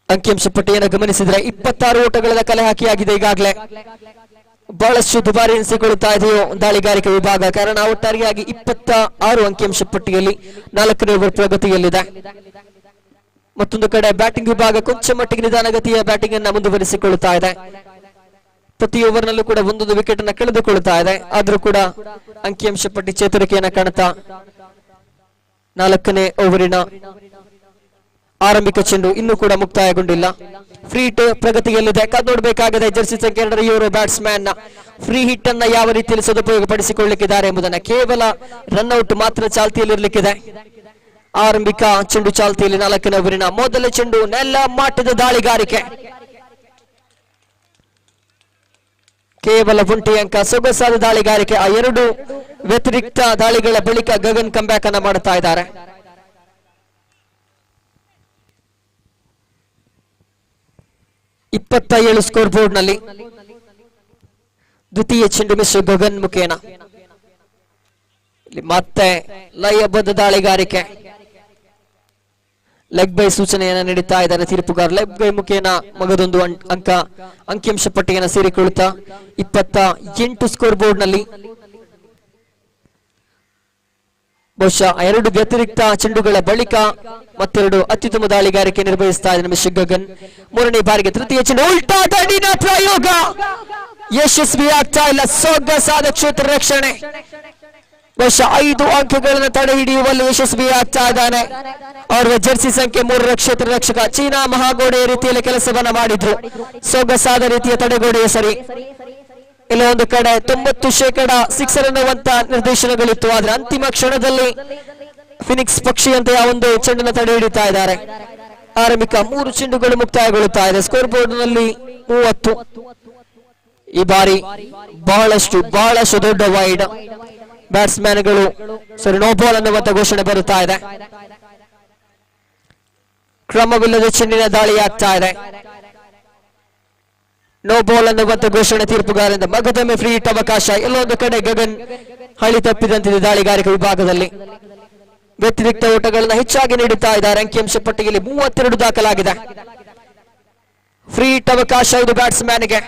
Speaker 2: ಅಂಕಿಅಂಶ ಪಟ್ಟಿಯನ್ನು ಗಮನಿಸಿದ್ರೆ 26 ಓಟಗಳ ಕಲೆ ಹಾಕಿಯಾಗಿದೆ ಈಗಾಗಲೇ. ಬಹಳಷ್ಟು ದುಬಾರಿ ಎನಿಸಿಕೊಳ್ಳುತ್ತಾ ಇದೆಯೋ ದಾಳಿಗಾರಿಕೆ ವಿಭಾಗ. ಕಾರಣ ಒಟ್ಟಾರೆಯಾಗಿ 26 ಅಂಕಿಅಂಶ ಪಟ್ಟಿಯಲ್ಲಿ 4ನೇ ಓವರ್ ಪ್ರಗತಿಯಲ್ಲಿದೆ. ಮತ್ತೊಂದು ಕಡೆ ಬ್ಯಾಟಿಂಗ್ ವಿಭಾಗ ಕೊಂಚ ಮಟ್ಟಿಗೆ ನಿಧಾನಗತಿಯ ಬ್ಯಾಟಿಂಗ್ ಅನ್ನು ಮುಂದುವರಿಸಿಕೊಳ್ಳುತ್ತಾ ಇದೆ. ಪ್ರತಿ ಓವರ್ನಲ್ಲೂ ಕೂಡ ಒಂದೊಂದು ವಿಕೆಟ್ ಅನ್ನು ಕಳೆದುಕೊಳ್ಳುತ್ತಾ ಇದೆ. ಆದ್ರೂ ಕೂಡ ಅಂಕಿಅಂಶ ಪಟ್ಟಿ ಚೇತರಿಕೆಯನ್ನು ಕಾಣುತ್ತಾ 4ನೇ ಓವರಿನ ಆರಂಭಿಕ ಚೆಂಡು ಇನ್ನೂ ಕೂಡ ಮುಕ್ತಾಯಗೊಂಡಿಲ್ಲ. ಫ್ರೀ ಹಿಟ್ ಪ್ರಗತಿಯಲ್ಲಿದೆ. ಕಾದು ನೋಡಬೇಕಾಗಿದೆ ಜರ್ಸಿ ಸಂಖ್ಯೆ 2 ಇವರು ಬ್ಯಾಟ್ಸ್ಮನ್ ಫ್ರೀ ಹಿಟ್ ಅನ್ನ ಯಾವ ರೀತಿಯಲ್ಲಿ ಸದುಪಯೋಗ ಪಡಿಸಿಕೊಳ್ಳಲಿಕ್ಕಿದ್ದಾರೆ ಎಂಬುದನ್ನ. ಕೇವಲ ರನ್ಔಟ್ ಮಾತ್ರ ಚಾಲ್ತಿಯಲ್ಲಿರಲಿಕ್ಕಿದೆ. ಆರಂಭಿಕ ಚೆಂಡು ಚಾಲ್ತಿಯಲ್ಲಿ 4ನೇ ಓವರಿನ ಮೊದಲ ಚೆಂಡು. ನೆಲ ಮಾಟದ ದಾಳಿಗಾರಿಕೆ. ಕೇವಲ ಒಂಟಿ ಅಂಕ. ಸೊಗಸಾದ ದಾಳಿಗಾರಿಕೆ. ಆ ಎರಡು ವ್ಯತಿರಿಕ್ತ ದಾಳಿಗಳ ಬಳಿಕ ಗಗನ್ ಕಂಬ್ಯಾಕ್ ಅನ್ನ ಮಾಡುತ್ತಾ ಇದ್ದಾರೆ. 27 ಸ್ಕೋರ್ ಬೋರ್ಡ್ ನಲ್ಲಿ ದ್ವಿತೀಯ ಚೆಂಡು ಮಿಸ್ ಗಗನ್ ಮುಖೇನ. ಇಲ್ಲಿ ಮತ್ತೆ ಲಯಬದ್ಧ ದಾಳಿಗಾರಿಕೆ. ಲೆಗ್ ಬೈ ಸೂಚನೆಯನ್ನು ನೀಡುತ್ತಾ ಇದ್ದಾರೆ ತೀರ್ಪುಗಾರ. ಲೆಗ್ ಬೈ ಮುಖೇನ ಮಗದೊಂದು ಅಂಕ ಅಂಕಿಅಂಶ ಪಟ್ಟಿಯನ್ನು ಸೇರಿಕೊಳ್ಳುತ್ತಾ 28 ಸ್ಕೋರ್ ಬೋರ್ಡ್ ನಲ್ಲಿ. ಬಹುಶಃ ಎರಡು ವ್ಯತಿರಿಕ್ತ ಚೆಂಡುಗಳ ಬಳಿಕ ಮತ್ತೆರಡು ಅತ್ಯುತ್ತಮ ದಾಳಿಗಾರಿಕೆ ನಿರ್ವಹಿಸ್ತಾ ಇದ್ದಾರೆ ಮಿಸ್ ಗಗನ್. ಮೂರನೇ ಬಾರಿಗೆ ತೃತೀಯ ಚೆಂಡು ಉಲ್ಟಾ ದಂಡಿನ ಪ್ರಯೋಗ ಯಶಸ್ವಿ ಆಗ್ತಾ ಇಲ್ಲ. ಸೊಗಸಾದ ಕ್ಷೇತ್ರ ರಕ್ಷಣೆ. ಬಹುಶಃ 5 ಅಂಕಗಳನ್ನು ತಡೆ ಹಿಡಿಯುವಲ್ಲಿ ಯಶಸ್ವಿ ಆಗ್ತಾ ಇದ್ದಾನೆ. ಅವರ ಜರ್ಸಿ ಸಂಖ್ಯೆ 3 ಕ್ಷೇತ್ರ ರಕ್ಷಕ ಚೀನಾ ಮಹಾಗೋಡೆಯ ರೀತಿಯಲ್ಲಿ ಕೆಲಸವನ್ನ ಮಾಡಿದ್ರು. ಸೊಗಸಾದ ರೀತಿಯ ತಡೆಗೋಡೆಯ ಸರಿ. ಇಲ್ಲ ಒಂದು ಕಡೆ 90% ಸಿಕ್ಸರ್ ಅನ್ನುವಂತ ನಿರ್ದೇಶನಗಳಿತ್ತು. ಆದ್ರೆ ಅಂತಿಮ ಕ್ಷಣದಲ್ಲಿ ಫಿನಿಕ್ಸ್ ಪಕ್ಷಿಯಂತೆ ಆ ಒಂದು ಚೆಂಡನ್ನು ತಡೆ ಹಿಡಿತಾ ಇದ್ದಾರೆ. ಆರಂಭಿಕ 3 ಚೆಂಡುಗಳು ಮುಕ್ತಾಯಗೊಳ್ಳುತ್ತಾ ಇದೆ. ಸ್ಕೋರ್ ಬೋರ್ಡ್ ನಲ್ಲಿ 30. ಈ ಬಾರಿ ಬಹಳಷ್ಟು ದೊಡ್ಡ ವೈಡ್. ಬ್ಯಾಟ್ಸ್ಮನ್ಗಳು ನೋ ಬಾಲ್ ಅನ್ನುವಂತ ಘೋಷಣೆ ಬರುತ್ತಾ ಇದೆ. ಕ್ರಮವಿಲ್ಲದ ಚೆಂಡಿನ ದಾಳಿ ಆಗ್ತಾ ಇದೆ. ನೋ ಬಾಲ್ ಅನ್ನುವಂತ ಘೋಷಣೆ ತೀರ್ಪುಗಾರರಿಂದ. ಮಗದೊಮ್ಮೆ ಫ್ರೀ ಹಿಟ್ ಅವಕಾಶ. ಎಲ್ಲೊಂದು ಕಡೆ ಗಗನ್ ಹಳಿ ತಪ್ಪಿದಂತಿದೆ ದಾಳಿಗಾರಿಕೆ ವಿಭಾಗದಲ್ಲಿ. ವ್ಯತಿರಿಕ್ತ ಓಟಗಳನ್ನು ಹೆಚ್ಚಾಗಿ ನೀಡುತ್ತಾ ಇದ್ದಾರೆ. ಅಂಕಿಅಂಶ ಪಟ್ಟಿಯಲ್ಲಿ 32 ದಾಖಲಾಗಿದೆ. ಫ್ರೀ ಹಿಟ್ ಅವಕಾಶ ಇದು ಬ್ಯಾಟ್ಸ್ಮನ್ಗೆ.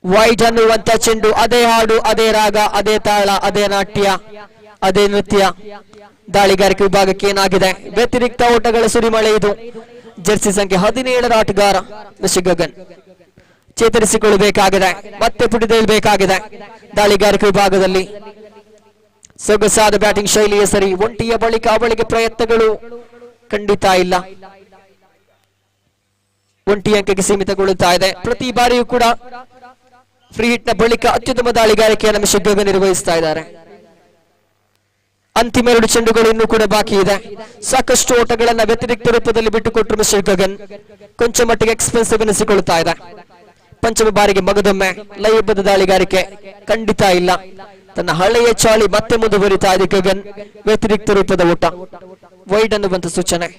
Speaker 2: ವೈಡ್ ಅನ್ನುವಂತ ಚೆಂಡು. ಅದೇ ಹಾಡು, ಅದೇ ರಾಗ, ಅದೇ ತಾಳ, ಅದೇ ನಾಟ್ಯ, ಅದೇ ನೃತ್ಯ. ದಾಳಿಗಾರಿಕೆ ವಿಭಾಗಕ್ಕೆ ಏನಾಗಿದೆ? ವ್ಯತಿರಿಕ್ತ ಓಟಗಳ ಸುರಿಮಳೆ ಇದು. ಜರ್ಸಿ ಸಂಖ್ಯೆ 17ರ ಆಟಗಾರ ಮಿಸ್ ಗಗನ್ ಚೇತರಿಸಿಕೊಳ್ಳಬೇಕಾಗಿದೆ. ಮತ್ತೆ ಪುಟಿದೇಳಬೇಕಾಗಿದೆ. ದಾಳಿಗಾರಿಕೆ ವಿಭಾಗದಲ್ಲಿ ಸೊಗಸಾದ ಬ್ಯಾಟಿಂಗ್ ಶೈಲಿಯ ಸರಿ. ಒಂಟಿಯ ಬಳಿಕ ಅವಳಿಗೆ ಪ್ರಯತ್ನಗಳು ಖಂಡಿತ ಇಲ್ಲ. ಒಂಟಿ ಅಂಕಕ್ಕೆ ಸೀಮಿತಗೊಳ್ಳುತ್ತಾ ಇದೆ. ಪ್ರತಿ ಬಾರಿಯೂ ಕೂಡ ಫ್ರೀ ಹಿಟ್ ನ ಬಳಿಕ ಅತ್ಯುತ್ತಮ ದಾಳಿಗಾರಿಕೆಯನ್ನು ಮಿಸ್ ಗಗನ್ ನಿರ್ವಹಿಸ್ತಾ ಇದ್ದಾರೆ. ಅಂತಿಮ 2 ಚೆಂಡುಗಳು ಇನ್ನೂ ಕೂಡ ಬಾಕಿ ಇದೆ. ಸಾಕಷ್ಟು ಓಟಗಳನ್ನ ವ್ಯತಿರಿಕ್ತ ರೂಪದಲ್ಲಿ ಬಿಟ್ಟುಕೊಟ್ಟರು ಮಿಸ್ ಗಗನ್. ಕೊಂಚ ಮಟ್ಟಿಗೆ ಎಕ್ಸ್ಪೆನ್ಸಿವ್ ಎನಿಸಿಕೊಳ್ಳುತ್ತಾ ಇದೆ. ಪಂಚಮ ಬಾರಿಗೆ ಮಗದೊಮ್ಮೆ ಲಯಬದ್ಧ ದಾಳಿಗಾರಿಕೆ ಖಂಡಿತ ಇಲ್ಲ. ತನ್ನ ಹಳೆಯ ಚಾಳಿ ಮತ್ತೆ ಮುಂದುವರಿತಾ ಇದೆ ಗಗನ್. ವ್ಯತಿರಿಕ್ತ ರೂಪದ ಓಟ. ವೈಡ್ ಅನ್ನುವಂತ ಸೂಚನೆ.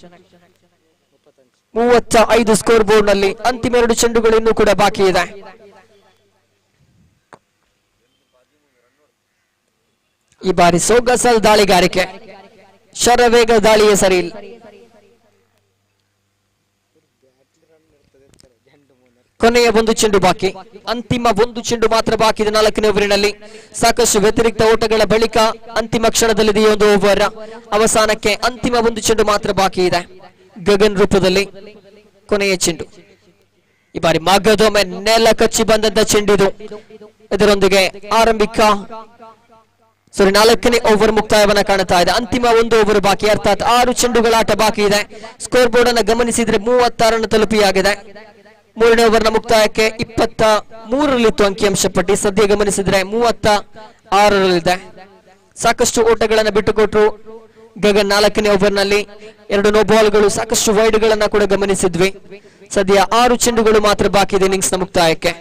Speaker 2: 35 ಸ್ಕೋರ್ ಬೋರ್ಡ್ ನಲ್ಲಿ ಅಂತಿಮ 2 ಚೆಂಡುಗಳು ಇನ್ನೂ ಕೂಡ ಬಾಕಿ ಇದೆ. ಈ ಬಾರಿ ಸೊಗಸಾದ ದಾಳಿಗಾರಿಕೆ. ಶರವೇಗ ದಾಳಿಯ ಸರಿ. ಕೊನೆಯ 1 ಚೆಂಡು ಬಾಕಿ. ಅಂತಿಮ 1 ಚೆಂಡು ಮಾತ್ರ ಬಾಕಿ ಇದೆ 4ನೇ ಓವರಿನಲ್ಲಿ. ಸಾಕಷ್ಟು ವ್ಯತಿರಿಕ್ತ ಓಟಗಳ ಬಳಿಕ ಅಂತಿಮ ಕ್ಷಣದಲ್ಲಿದೆ ಒಂದು ಓವರ್. ಅವಸಾನಕ್ಕೆ ಅಂತಿಮ 1 ಚೆಂಡು ಮಾತ್ರ ಬಾಕಿ ಇದೆ. ಗಗನ್ ರೂಪದಲ್ಲಿ ಕೊನೆಯ ಚೆಂಡು. ಈ ಬಾರಿ ಮಗದೊಮ್ಮೆ ನೆಲ ಕಚ್ಚಿ ಬಂದಂತ ಚೆಂಡಿದು. ಇದರೊಂದಿಗೆ ಆರಂಭಿಕ 4ನೇ ಓವರ್ ಮುಕ್ತಾಯವನ್ನ ಕಾಣುತ್ತಾ ಇದೆ. ಅಂತಿಮ 1 ಓವರ್ ಬಾಕಿ, ಅರ್ಥಾತ್ 6 ಚೆಂಡುಗಳ ಆಟ ಬಾಕಿ ಇದೆ. ಸ್ಕೋರ್ ಬೋರ್ಡ್ ಅನ್ನು ಗಮನಿಸಿದ್ರೆ 36 ತಲುಪಿಯಾಗಿದೆ. 3ನೇ ಓವರ್ನ ಮುಕ್ತಾಯಕ್ಕೆ 23ರಲ್ಲಿತ್ತು ಅಂಕಿಅಂಶ ಪಟ್ಟಿ. ಸದ್ಯ ಗಮನಿಸಿದ್ರೆ 36ರಲ್ಲಿದೆ. ಸಾಕಷ್ಟು ಓಟಗಳನ್ನು ಬಿಟ್ಟುಕೊಟ್ರು ಗಗನ್ 4ನೇ ಓವರ್ನಲ್ಲಿ. 2 ನೋ ಬಾಲ್ಗಳು, ಸಾಕಷ್ಟು ವೈಡ್ ಗಳನ್ನ ಕೂಡ ಗಮನಿಸಿದ್ವಿ. ಸದ್ಯ 6 ಚೆಂಡುಗಳು ಮಾತ್ರ ಬಾಕಿ ಇದೆ ಇನ್ನಿಂಗ್ಸ್ ನ ಮುಕ್ತಾಯಕ್ಕೆ.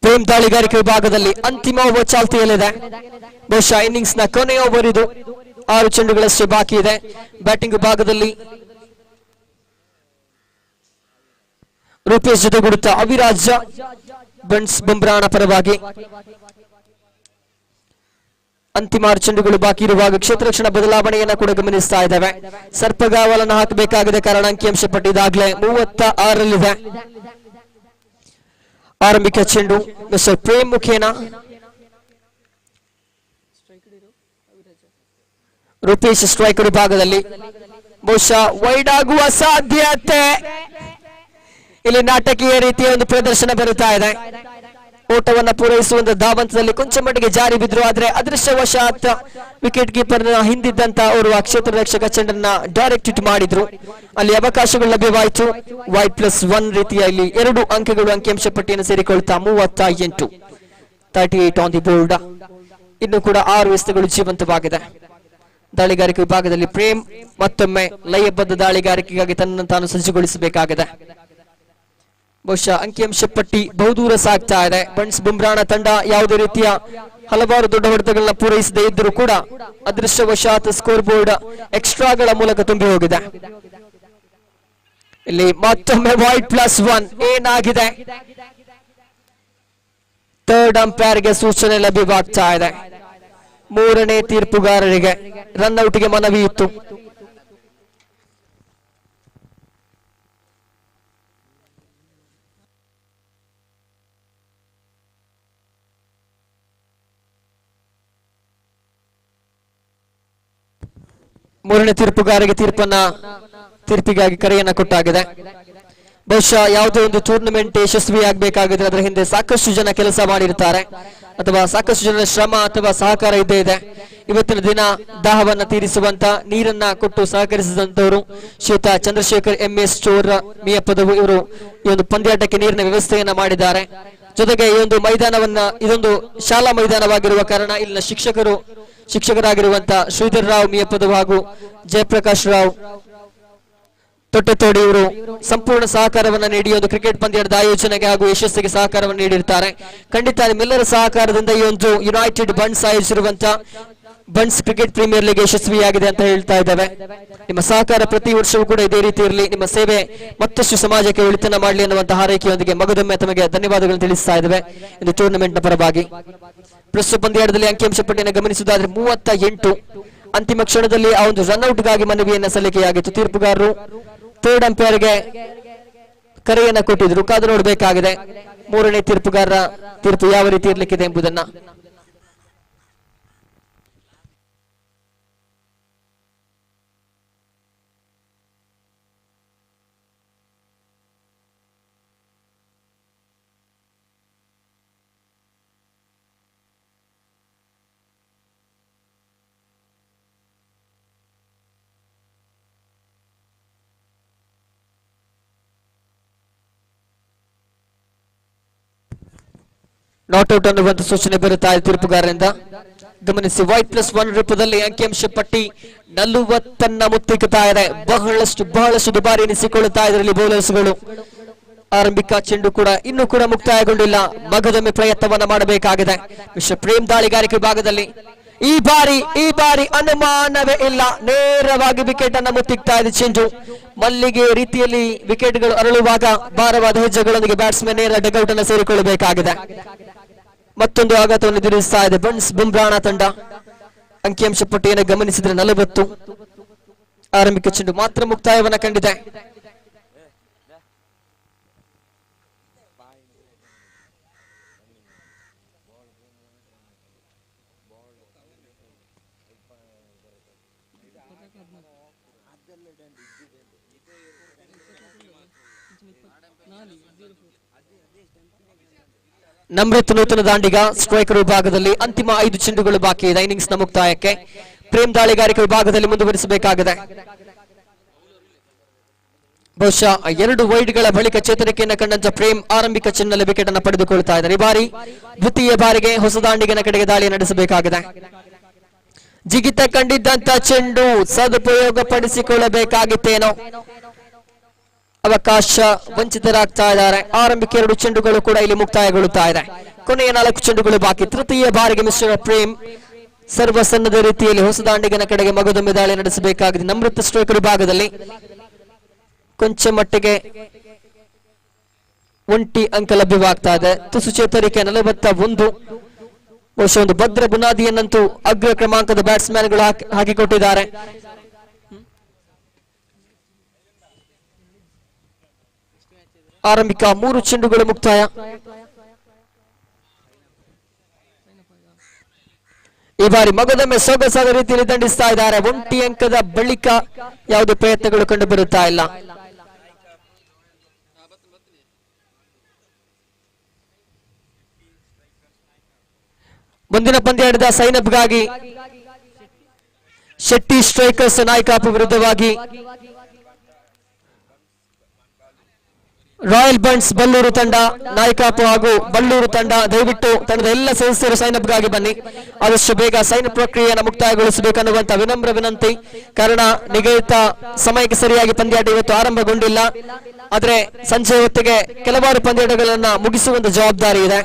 Speaker 2: ಪ್ರೇಮ್ ದಾಳಿಗಾರಿಕೆ ವಿಭಾಗದಲ್ಲಿ ಅಂತಿಮ ಓವರ್ ಚಾಲ್ತಿಯಲ್ಲಿದೆ. ಬಹುಶಃ ಇನ್ನಿಂಗ್ಸ್ ನ ಕೊನೆಯ ಓವರ್ ಇದು. 6 ಚೆಂಡುಗಳಷ್ಟೇ ಬಾಕಿ ಇದೆ. ಬ್ಯಾಟಿಂಗ್ ವಿಭಾಗದಲ್ಲಿ ರೂಪೇಶ್ ಜೊತೆಗೂಡುತ್ತಾ ಅವಿರಾಜ ಬನ್ಸ್ ಬುಮ್ರಾನ ಪರವಾಗಿ. ಅಂತಿಮ 6 ಚೆಂಡುಗಳು ಬಾಕಿ ಇರುವಾಗ ಕ್ಷೇತ್ರ ರಕ್ಷಣಾ ಬದಲಾವಣೆಯನ್ನ ಕೂಡ ಗಮನಿಸ್ತಾ ಇದ್ದಾವೆ. ಸರ್ಪಗಾವಲನ್ನು ಹಾಕಬೇಕಾಗಿದೆ, ಕಾರಣ ಅಂಕಿಅಂಶ ಪಟ್ಟಿದಾಗಲೇ 36ರಲ್ಲಿದೆ. ಆರಂಭಿಕ ಚೆಂಡು ಮಿಸ್ಟರ್ ಪ್ರೇಮ್ ಮುಖೇನ. ರೂಪೇಶ್ ಸ್ಟ್ರೈಕರ್ ವಿಭಾಗದಲ್ಲಿ ಬಹುಶಃ ವೈಡ್ ಆಗುವ ಸಾಧ್ಯತೆ ಇಲ್ಲಿ ನಾಟಕೀಯ ರೀತಿಯ ಒಂದು ಪ್ರದರ್ಶನ ಬರುತ್ತಾ ಇದೆ. ಓಟವನ್ನ ಪೂರೈಸುವ ಧಾವಂತದಲ್ಲಿ ಕೊಂಚ ಮಟ್ಟಿಗೆ ಜಾರಿ ಬಿದ್ರು. ಆದ್ರೆ ಅದೃಷ್ಟವಶಾತ್ ವಿಕೆಟ್ ಕೀಪರ್ ಹಿಂದಿದ್ದಂತ ಅವರು ಆ ಕ್ಷೇತ್ರ ರಕ್ಷಕ ಚೆಂಡನ್ನ ಡೈರೆಕ್ಟ್ ಹಿಟ್ ಮಾಡಿದ್ರು. ಅಲ್ಲಿ ಅವಕಾಶಗಳು ಲಭ್ಯವಾಯಿತು. Y+1 ರೀತಿಯ ಇಲ್ಲಿ 2 ಅಂಕಗಳು ಅಂಕಿಅಂಶ ಪಟ್ಟಿಯನ್ನು ಸೇರಿಕೊಳ್ತಾ 38 38 ಆನ್ ದಿ ಬೋರ್ಡ್. ಇನ್ನು ಕೂಡ 6 ಎಸೆತಗಳು ಜೀವಂತವಾಗಿದೆ. ದಾಳಿಗಾರಿಕೆ ವಿಭಾಗದಲ್ಲಿ ಪ್ರೇಮ್ ಮತ್ತೊಮ್ಮೆ ಲಯಬದ್ಧ ದಾಳಿಗಾರಿಕೆಗಾಗಿ ತನ್ನನ್ನು ತಾನು ಸಜ್ಜುಗೊಳಿಸಬೇಕಾಗಿದೆ. ಬಹುಶಃ ಅಂಕಿಅಂಶ ಪಟ್ಟಿ ಬಹುದೂರ ಸಾಗ್ತಾ ಇದೆ. ಬನ್ಸ್ ಬುಮ್ರಾಣ ತಂಡ ಯಾವುದೇ ರೀತಿಯ ಹಲವಾರು ದೊಡ್ಡ ಹೊಡೆತಗಳನ್ನ ಪೂರೈಸದೇ ಇದ್ದರೂ ಕೂಡ ಅದೃಷ್ಟವಶಾತ್ ಸ್ಕೋರ್ ಬೋರ್ಡ್ ಎಕ್ಸ್ಟ್ರಾಗಳ ಮೂಲಕ ತುಂಬಿ ಹೋಗಿದೆ. ಇಲ್ಲಿ ಮತ್ತೊಮ್ಮೆ Y+1 ಏನಾಗಿದೆ? ಥರ್ಡ್ ಅಂಪೈರ್ಗೆ ಸೂಚನೆ ಲಭ್ಯವಾಗ್ತಾ ಇದೆ. 3ನೇ ತೀರ್ಪುಗಾರರಿಗೆ ರನ್ಔಟ್ಗೆ ಮನವಿ ಇತ್ತು. ಮೂರನೇ ತೀರ್ಪುಗಾರರಿಗೆ ತೀರ್ಪಿಗಾಗಿ ಕರೆಯನ್ನ ಕೊಟ್ಟಾಗಿದೆ. ಬಹುಶಃ ಯಾವುದೋ ಒಂದು ಟೂರ್ನಮೆಂಟ್ ಯಶಸ್ವಿಯಾಗಬೇಕಾಗಿದ್ರೆ ಅದರ ಹಿಂದೆ ಸಾಕಷ್ಟು ಜನ ಕೆಲಸ ಮಾಡಿರ್ತಾರೆ, ಅಥವಾ ಸಾಕಷ್ಟು ಜನರ ಶ್ರಮ ಅಥವಾ ಸಹಕಾರ ಇದ್ದೇ ಇದೆ. ಇವತ್ತಿನ ದಿನ ದಾಹವನ್ನ ತೀರಿಸುವಂತ ನೀರನ್ನ ಕೊಟ್ಟು ಸಹಕರಿಸಿದಂತವರು ಶ್ರೀಯುತ ಚಂದ್ರಶೇಖರ್ MS ಸ್ಟೋರ್ ಮಿಯಪ್ಪದವು. ಇವರು ಈ ಒಂದು ಪಂದ್ಯಾಟಕ್ಕೆ ನೀರಿನ ವ್ಯವಸ್ಥೆಯನ್ನ ಮಾಡಿದ್ದಾರೆ. ಜೊತೆಗೆ ಈ ಒಂದು ಇದೊಂದು ಶಾಲಾ ಮೈದಾನವಾಗಿರುವ ಕಾರಣ ಇಲ್ಲಿನ ಶಿಕ್ಷಕರಾಗಿರುವಂತ ಶ್ರೀಧರ್ ರಾವ್ ಮಿಯಪ್ಪದವು ಹಾಗೂ ಜಯಪ್ರಕಾಶ್ ರಾವ್ ತೊಟ್ಟೆತೋಡಿ ಇವರು ಸಂಪೂರ್ಣ ಸಹಕಾರವನ್ನ ನೀಡಿ ಒಂದು ಕ್ರಿಕೆಟ್ ಪಂದ್ಯದ ಆಯೋಜನೆಗೆ ಹಾಗೂ ಯಶಸ್ಸಿಗೆ ಸಹಕಾರವನ್ನು ನೀಡಿರ್ತಾರೆ. ಖಂಡಿತ ನಿಮ್ಮೆಲ್ಲರ ಸಹಕಾರದಿಂದ ಈ ಒಂದು ಯುನೈಟೆಡ್ ಬನ್ಸ್ ಆಯೋಜಿಸಿರುವಂತ ಬನ್ಸ್ ಕ್ರಿಕೆಟ್ ಪ್ರೀಮಿಯರ್ ಲೀಗ್ ಯಶಸ್ವಿಯಾಗಿದೆ ಅಂತ ಹೇಳ್ತಾ ಇದ್ದೇವೆ. ನಿಮ್ಮ ಸಹಕಾರ ಪ್ರತಿ ವರ್ಷವೂ ಕೂಡ ಇದೇ ರೀತಿ ಇರಲಿ. ನಿಮ್ಮ ಸೇವೆ ಮತ್ತಷ್ಟು ಸಮಾಜಕ್ಕೆ ಒಳಿತನ ಮಾಡಲಿ ಅನ್ನುವಂತಹ ಹಾರೈಕೆಯೊಂದಿಗೆ ಮಗದೊಮ್ಮೆ ತಮಗೆ ಧನ್ಯವಾದಗಳನ್ನು ತಿಳಿಸ್ತಾ ಇದ್ದೇವೆ ಇಂದು ಟೂರ್ನಮೆಂಟ್ ನ ಪರವಾಗಿ. ಪ್ರಸ್ತುತ ಪಂದ್ಯಾಟದಲ್ಲಿ ಅಂಕಿಅಂಶ ಪಟ್ಟಿಯನ್ನು ಗಮನಿಸುವುದಾದ್ರೆ 38. ಅಂತಿಮ ಕ್ಷಣದಲ್ಲಿ ಆ ಒಂದು ರನ್ಔಟ್ಗಾಗಿ ಮನವಿಯನ್ನ ಸಲ್ಲಿಕೆಯಾಗಿತ್ತು. ತೀರ್ಪುಗಾರರು ಥರ್ಡ್ ಅಂಪೈರ್ಗೆ ಕರೆಯನ್ನ ಕೊಟ್ಟಿದ್ರು. ಕಾದು ನೋಡಬೇಕಾಗಿದೆ ಮೂರನೇ ತೀರ್ಪುಗಾರರ ತೀರ್ಪು ಯಾವ ರೀತಿ ಇರಲಿಕ್ಕಿದೆ ಎಂಬುದನ್ನ. ನಾಟ್ಔಟ್ ಅನ್ನುವಂತ ಸೂಚನೆ ಬರುತ್ತಾ ಇದೆ ತೀರ್ಪುಗಾರರಿಂದ. ಗಮನಿಸಿ, Y+1 ರೂಪದಲ್ಲಿ ಅಂಕಿಅಂಶ ಪಟ್ಟಿ 40 ಮುತ್ತಿಕ್ತಾ ಇದೆ. ಬಹಳಷ್ಟು ದುಬಾರಿ ಎನಿಸಿಕೊಳ್ಳುತ್ತಾ ಇದರಲ್ಲಿ ಬೌಲರ್ಸ್ಗಳು. ಆರಂಭಿಕ ಚೆಂಡು ಕೂಡ ಇನ್ನೂ ಕೂಡ ಮುಕ್ತಾಯಗೊಂಡಿಲ್ಲ. ಮಗದೊಮ್ಮೆ ಪ್ರಯತ್ನವನ್ನ ಮಾಡಬೇಕಾಗಿದೆ ಮಿಸ್ಟರ್ ಪ್ರೇಮ್ ದಾಳಿಗಾರಿಕೆ ವಿಭಾಗದಲ್ಲಿ. ಈ ಬಾರಿ ಅನುಮಾನವೇ ಇಲ್ಲ, ನೇರವಾಗಿ ವಿಕೆಟ್ ಅನ್ನ ಮುತ್ತಿಕ್ತಾ ಇದೆ ಚೆಂಡು. ಮಲ್ಲಿಗೆ ರೀತಿಯಲ್ಲಿ ವಿಕೆಟ್ಗಳು ಅರಳುವಾಗ ಭಾರವಾದ ಹೆಜ್ಜೆಗಳೊಂದಿಗೆ ಬ್ಯಾಟ್ಸ್ಮನ್ ನೇರ ಡಗ್ಔಟ್ ಅನ್ನು ಸೇರಿಕೊಳ್ಳಬೇಕಾಗಿದೆ. ಮತ್ತೊಂದು ಆಘಾತವನ್ನು ಎದುರಿಸ್ತಾ ಇದೆ ಬನ್ಸ್ ಬುಮ್ರಾಣ ತಂಡ. ಅಂಕಿಅಂಶ ಪಟ್ಟಿಯನ್ನು ಗಮನಿಸಿದ್ರೆ 40. ಆರಂಭಿಕ ಚೆಂಡು ಮಾತ್ರ ಮುಕ್ತಾಯವನ್ನ ಕಂಡಿದೆ. ನಮ್ರತ್ ನೂತನ ದಾಂಡಿಗ ಸ್ಟ್ರೈಕರ್ ವಿಭಾಗದಲ್ಲಿ ಅಂತಿಮ 5 ಚೆಂಡುಗಳು ಬಾಕಿ ಇದೆ ಇನ್ನಿಂಗ್ಸ್ ನ ಮುಕ್ತಾಯಕ್ಕೆ. ಪ್ರೇಮ್ ದಾಳಿಗಾರಿಕೆ ವಿಭಾಗದಲ್ಲಿ ಮುಂದುವರಿಸಬೇಕಾಗಿದೆ. ಬಹುಶಃ 2 ವೈಡ್ಗಳ ಬಳಿಕ ಚೇತರಿಕೆಯನ್ನು ಕಂಡಂತ ಪ್ರೇಮ್ ಆರಂಭಿಕ ಚೆಂಡಿನಲ್ಲಿ ವಿಕೆಟ್ ಅನ್ನು ಪಡೆದುಕೊಳ್ತಾ ಇದ್ದಾರೆ. ಈ ಬಾರಿ ದ್ವಿತೀಯ ಬಾರಿಗೆ ಹೊಸ ದಾಂಡಿಗನ ಕಡೆಗೆ ದಾಳಿ ನಡೆಸಬೇಕಾಗಿದೆ. ಜಿಗಿತ ಕಂಡಿದ್ದಂತ ಚೆಂಡು ಸದುಪಯೋಗ ಪಡಿಸಿಕೊಳ್ಳಬೇಕಾಗಿತ್ತೇನೋ. ಅವಕಾಶ ವಂಚಿತರಾಗ್ತಾ ಇದ್ದಾರೆ. ಆರಂಭಿಕ 2 ಚೆಂಡುಗಳು ಕೂಡ ಇಲ್ಲಿ ಮುಕ್ತಾಯಗೊಳ್ಳುತ್ತಾ ಇದೆ. ಕೊನೆಯ 4 ಚೆಂಡುಗಳು ಬಾಕಿ. ತೃತೀಯ ಬಾರಿಗೆ ಮಿಸ್ಟರ್ ಪ್ರೇಮ್ ಸರ್ವಸನ್ನದ ರೀತಿಯಲ್ಲಿ ಹೊಸ ದಾಂಡಿಗನ ಕಡೆಗೆ ಮಗದೊಮ್ಮೆ ದಾಳಿ ನಡೆಸಬೇಕಾಗಿದೆ. ನಮ್ರತ ಸ್ಟ್ರೈಕರ್ ವಿಭಾಗದಲ್ಲಿ ಕೊಂಚ ಮಟ್ಟಿಗೆ ಒಂಟಿ ಅಂಕ ಲಭ್ಯವಾಗ್ತಾ ಇದೆ. ತುಸು ಚೇತರಿಕೆ 41. ಬಹುಶಃ ಒಂದು ಭದ್ರ ಬುನಾದಿಯನ್ನಂತೂ ಅಗ್ರ ಕ್ರಮಾಂಕದ ಬ್ಯಾಟ್ಸ್ಮನ್ ಗಳು ಹಾಕಿಕೊಟ್ಟಿದ್ದಾರೆ. ಆರಂಭಿಕ 3 ಚೆಂಡುಗಳು ಮುಕ್ತಾಯ. ಈ ಬಾರಿ ಮಗದೊಮ್ಮೆ ಸೊಗಸಾದ ರೀತಿಯಲ್ಲಿ ದಂಡಿಸ್ತಾ ಇದ್ದಾರೆ. ಒಂಟಿ ಅಂಕದ ಬಳಿಕ ಯಾವುದೇ ಪ್ರಯತ್ನಗಳು ಕಂಡು ಬರುತ್ತಾ ಇಲ್ಲ. ಮುಂದಿನ ಪಂದ್ಯಾಟದ ಸೈನಪ್ಗಾಗಿ ಶೆಟ್ಟಿ ಸ್ಟ್ರೈಕರ್ಸ್ ನಾಯಕಾಪು ವಿರುದ್ಧವಾಗಿ ರಾಯಲ್ ಬಂಡ್ಸ್ ಬಲ್ಲೂರು ತಂಡ ನಾಯಕಾಪು ಹಾಗೂ ಬಲ್ಲೂರು ತಂಡ. ದಯವಿಟ್ಟು ತಂಡದ ಎಲ್ಲ ಸದಸ್ಯರು ಸೈನಪ್ಗಾಗಿ ಬನ್ನಿ. ಆದಷ್ಟು ಬೇಗ ಸೈನ್ ಪ್ರಕ್ರಿಯೆಯನ್ನು ಮುಕ್ತಾಯಗೊಳಿಸಬೇಕನ್ನುವಂತ ವಿನಮ್ರ ವಿನಂತಿ. ಕಾರಣ ನಿಗದಿತ ಸಮಯಕ್ಕೆ ಸರಿಯಾಗಿ ಪಂದ್ಯಾಟ ಇವತ್ತು ಆರಂಭಗೊಂಡಿಲ್ಲ. ಆದರೆ ಸಂಜೆ ಹೊತ್ತಿಗೆ ಕೆಲವಾರು ಪಂದ್ಯಾಟಗಳನ್ನ ಮುಗಿಸುವಂತ ಜವಾಬ್ದಾರಿ ಇದೆ.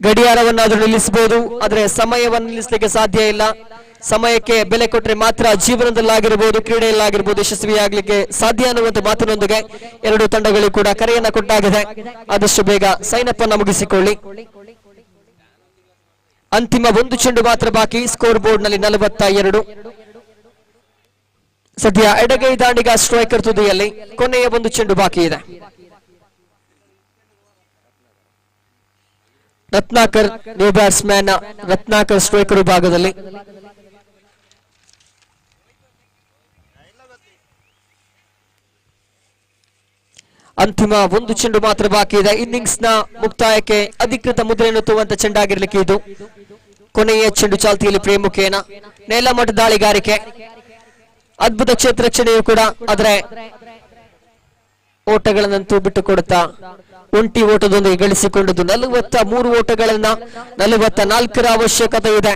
Speaker 2: ಗಡಿಯಾರವನ್ನಾದರೂ ನಿಲ್ಲಿಸಬಹುದು, ಆದರೆ ಸಮಯವನ್ನು ನಿಲ್ಲಿಸಲಿಕ್ಕೆ ಸಾಧ್ಯ ಇಲ್ಲ. ಸಮಯಕ್ಕೆ ಬೆಲೆ ಕೊಟ್ಟರೆ ಮಾತ್ರ ಜೀವನದಲ್ಲಾಗಿರಬಹುದು, ಕ್ರೀಡೆಯಲ್ಲಾಗಿರಬಹುದು ಯಶಸ್ವಿಯಾಗಲಿಕ್ಕೆ ಸಾಧ್ಯ ಅನ್ನುವಂತ ಮಾತಿನೊಂದಿಗೆ ಎರಡು ತಂಡಗಳಿಗೂ ಕೂಡ ಕರೆಯನ್ನ ಕೊಟ್ಟಾಗಿದೆ. ಆದಷ್ಟು ಬೇಗ ಸೈನಪ್ ಅನ್ನು ಮುಗಿಸಿಕೊಳ್ಳಿ. ಅಂತಿಮ ಒಂದು ಚೆಂಡು ಮಾತ್ರ ಬಾಕಿ. ಸ್ಕೋರ್ ಬೋರ್ಡ್ ನಲ್ಲಿ 42. ಸದ್ಯ ಎಡಗೈ ದಾಂಡಿಗ ಸ್ಟ್ರೈಕರ್ ತುದಿಯಲ್ಲಿ. ಕೊನೆಯ ಒಂದು ಚೆಂಡು ಬಾಕಿ ಇದೆ. Ratnakar new batsman. Ratnakar striker ವಿಭಾಗದಲ್ಲಿ. ಅಂತಿಮ ಒಂದು ಚೆಂಡು ಮಾತ್ರ ಬಾಕಿ ಇದೆ. ಇನ್ನಿಂಗ್ಸ್ ನ ಮುಕ್ತಾಯಕ್ಕೆ ಅಧಿಕೃತ ಮುದ್ರೆಯನ್ನು ತೂವಂತ ಚೆಂಡಾಗಿರ್ಲಿಕ್ಕೆ ಇದು. ಕೊನೆಯ ಚೆಂಡು ಚಾಲ್ತಿಯಲ್ಲಿ ಪ್ರೇಮುಖೇನ ನೇಲಮಠ ದಾಳಿಗಾರಿಕೆ. ಅದ್ಭುತ ಕ್ಷೇತ್ರ ರಕ್ಷಣೆಯೂ ಕೂಡ. ಆದರೆ ಓಟಗಳನ್ನಂತೂ ಬಿಟ್ಟು ಕೊಡುತ್ತಾ ಒಂಟಿ ಓಟದೊಂದಿಗೆ ಗಳಿಸಿಕೊಂಡದ್ದು 43 ಓಟಗಳನ್ನ 44ರ ಅವಶ್ಯಕತೆ ಇದೆ.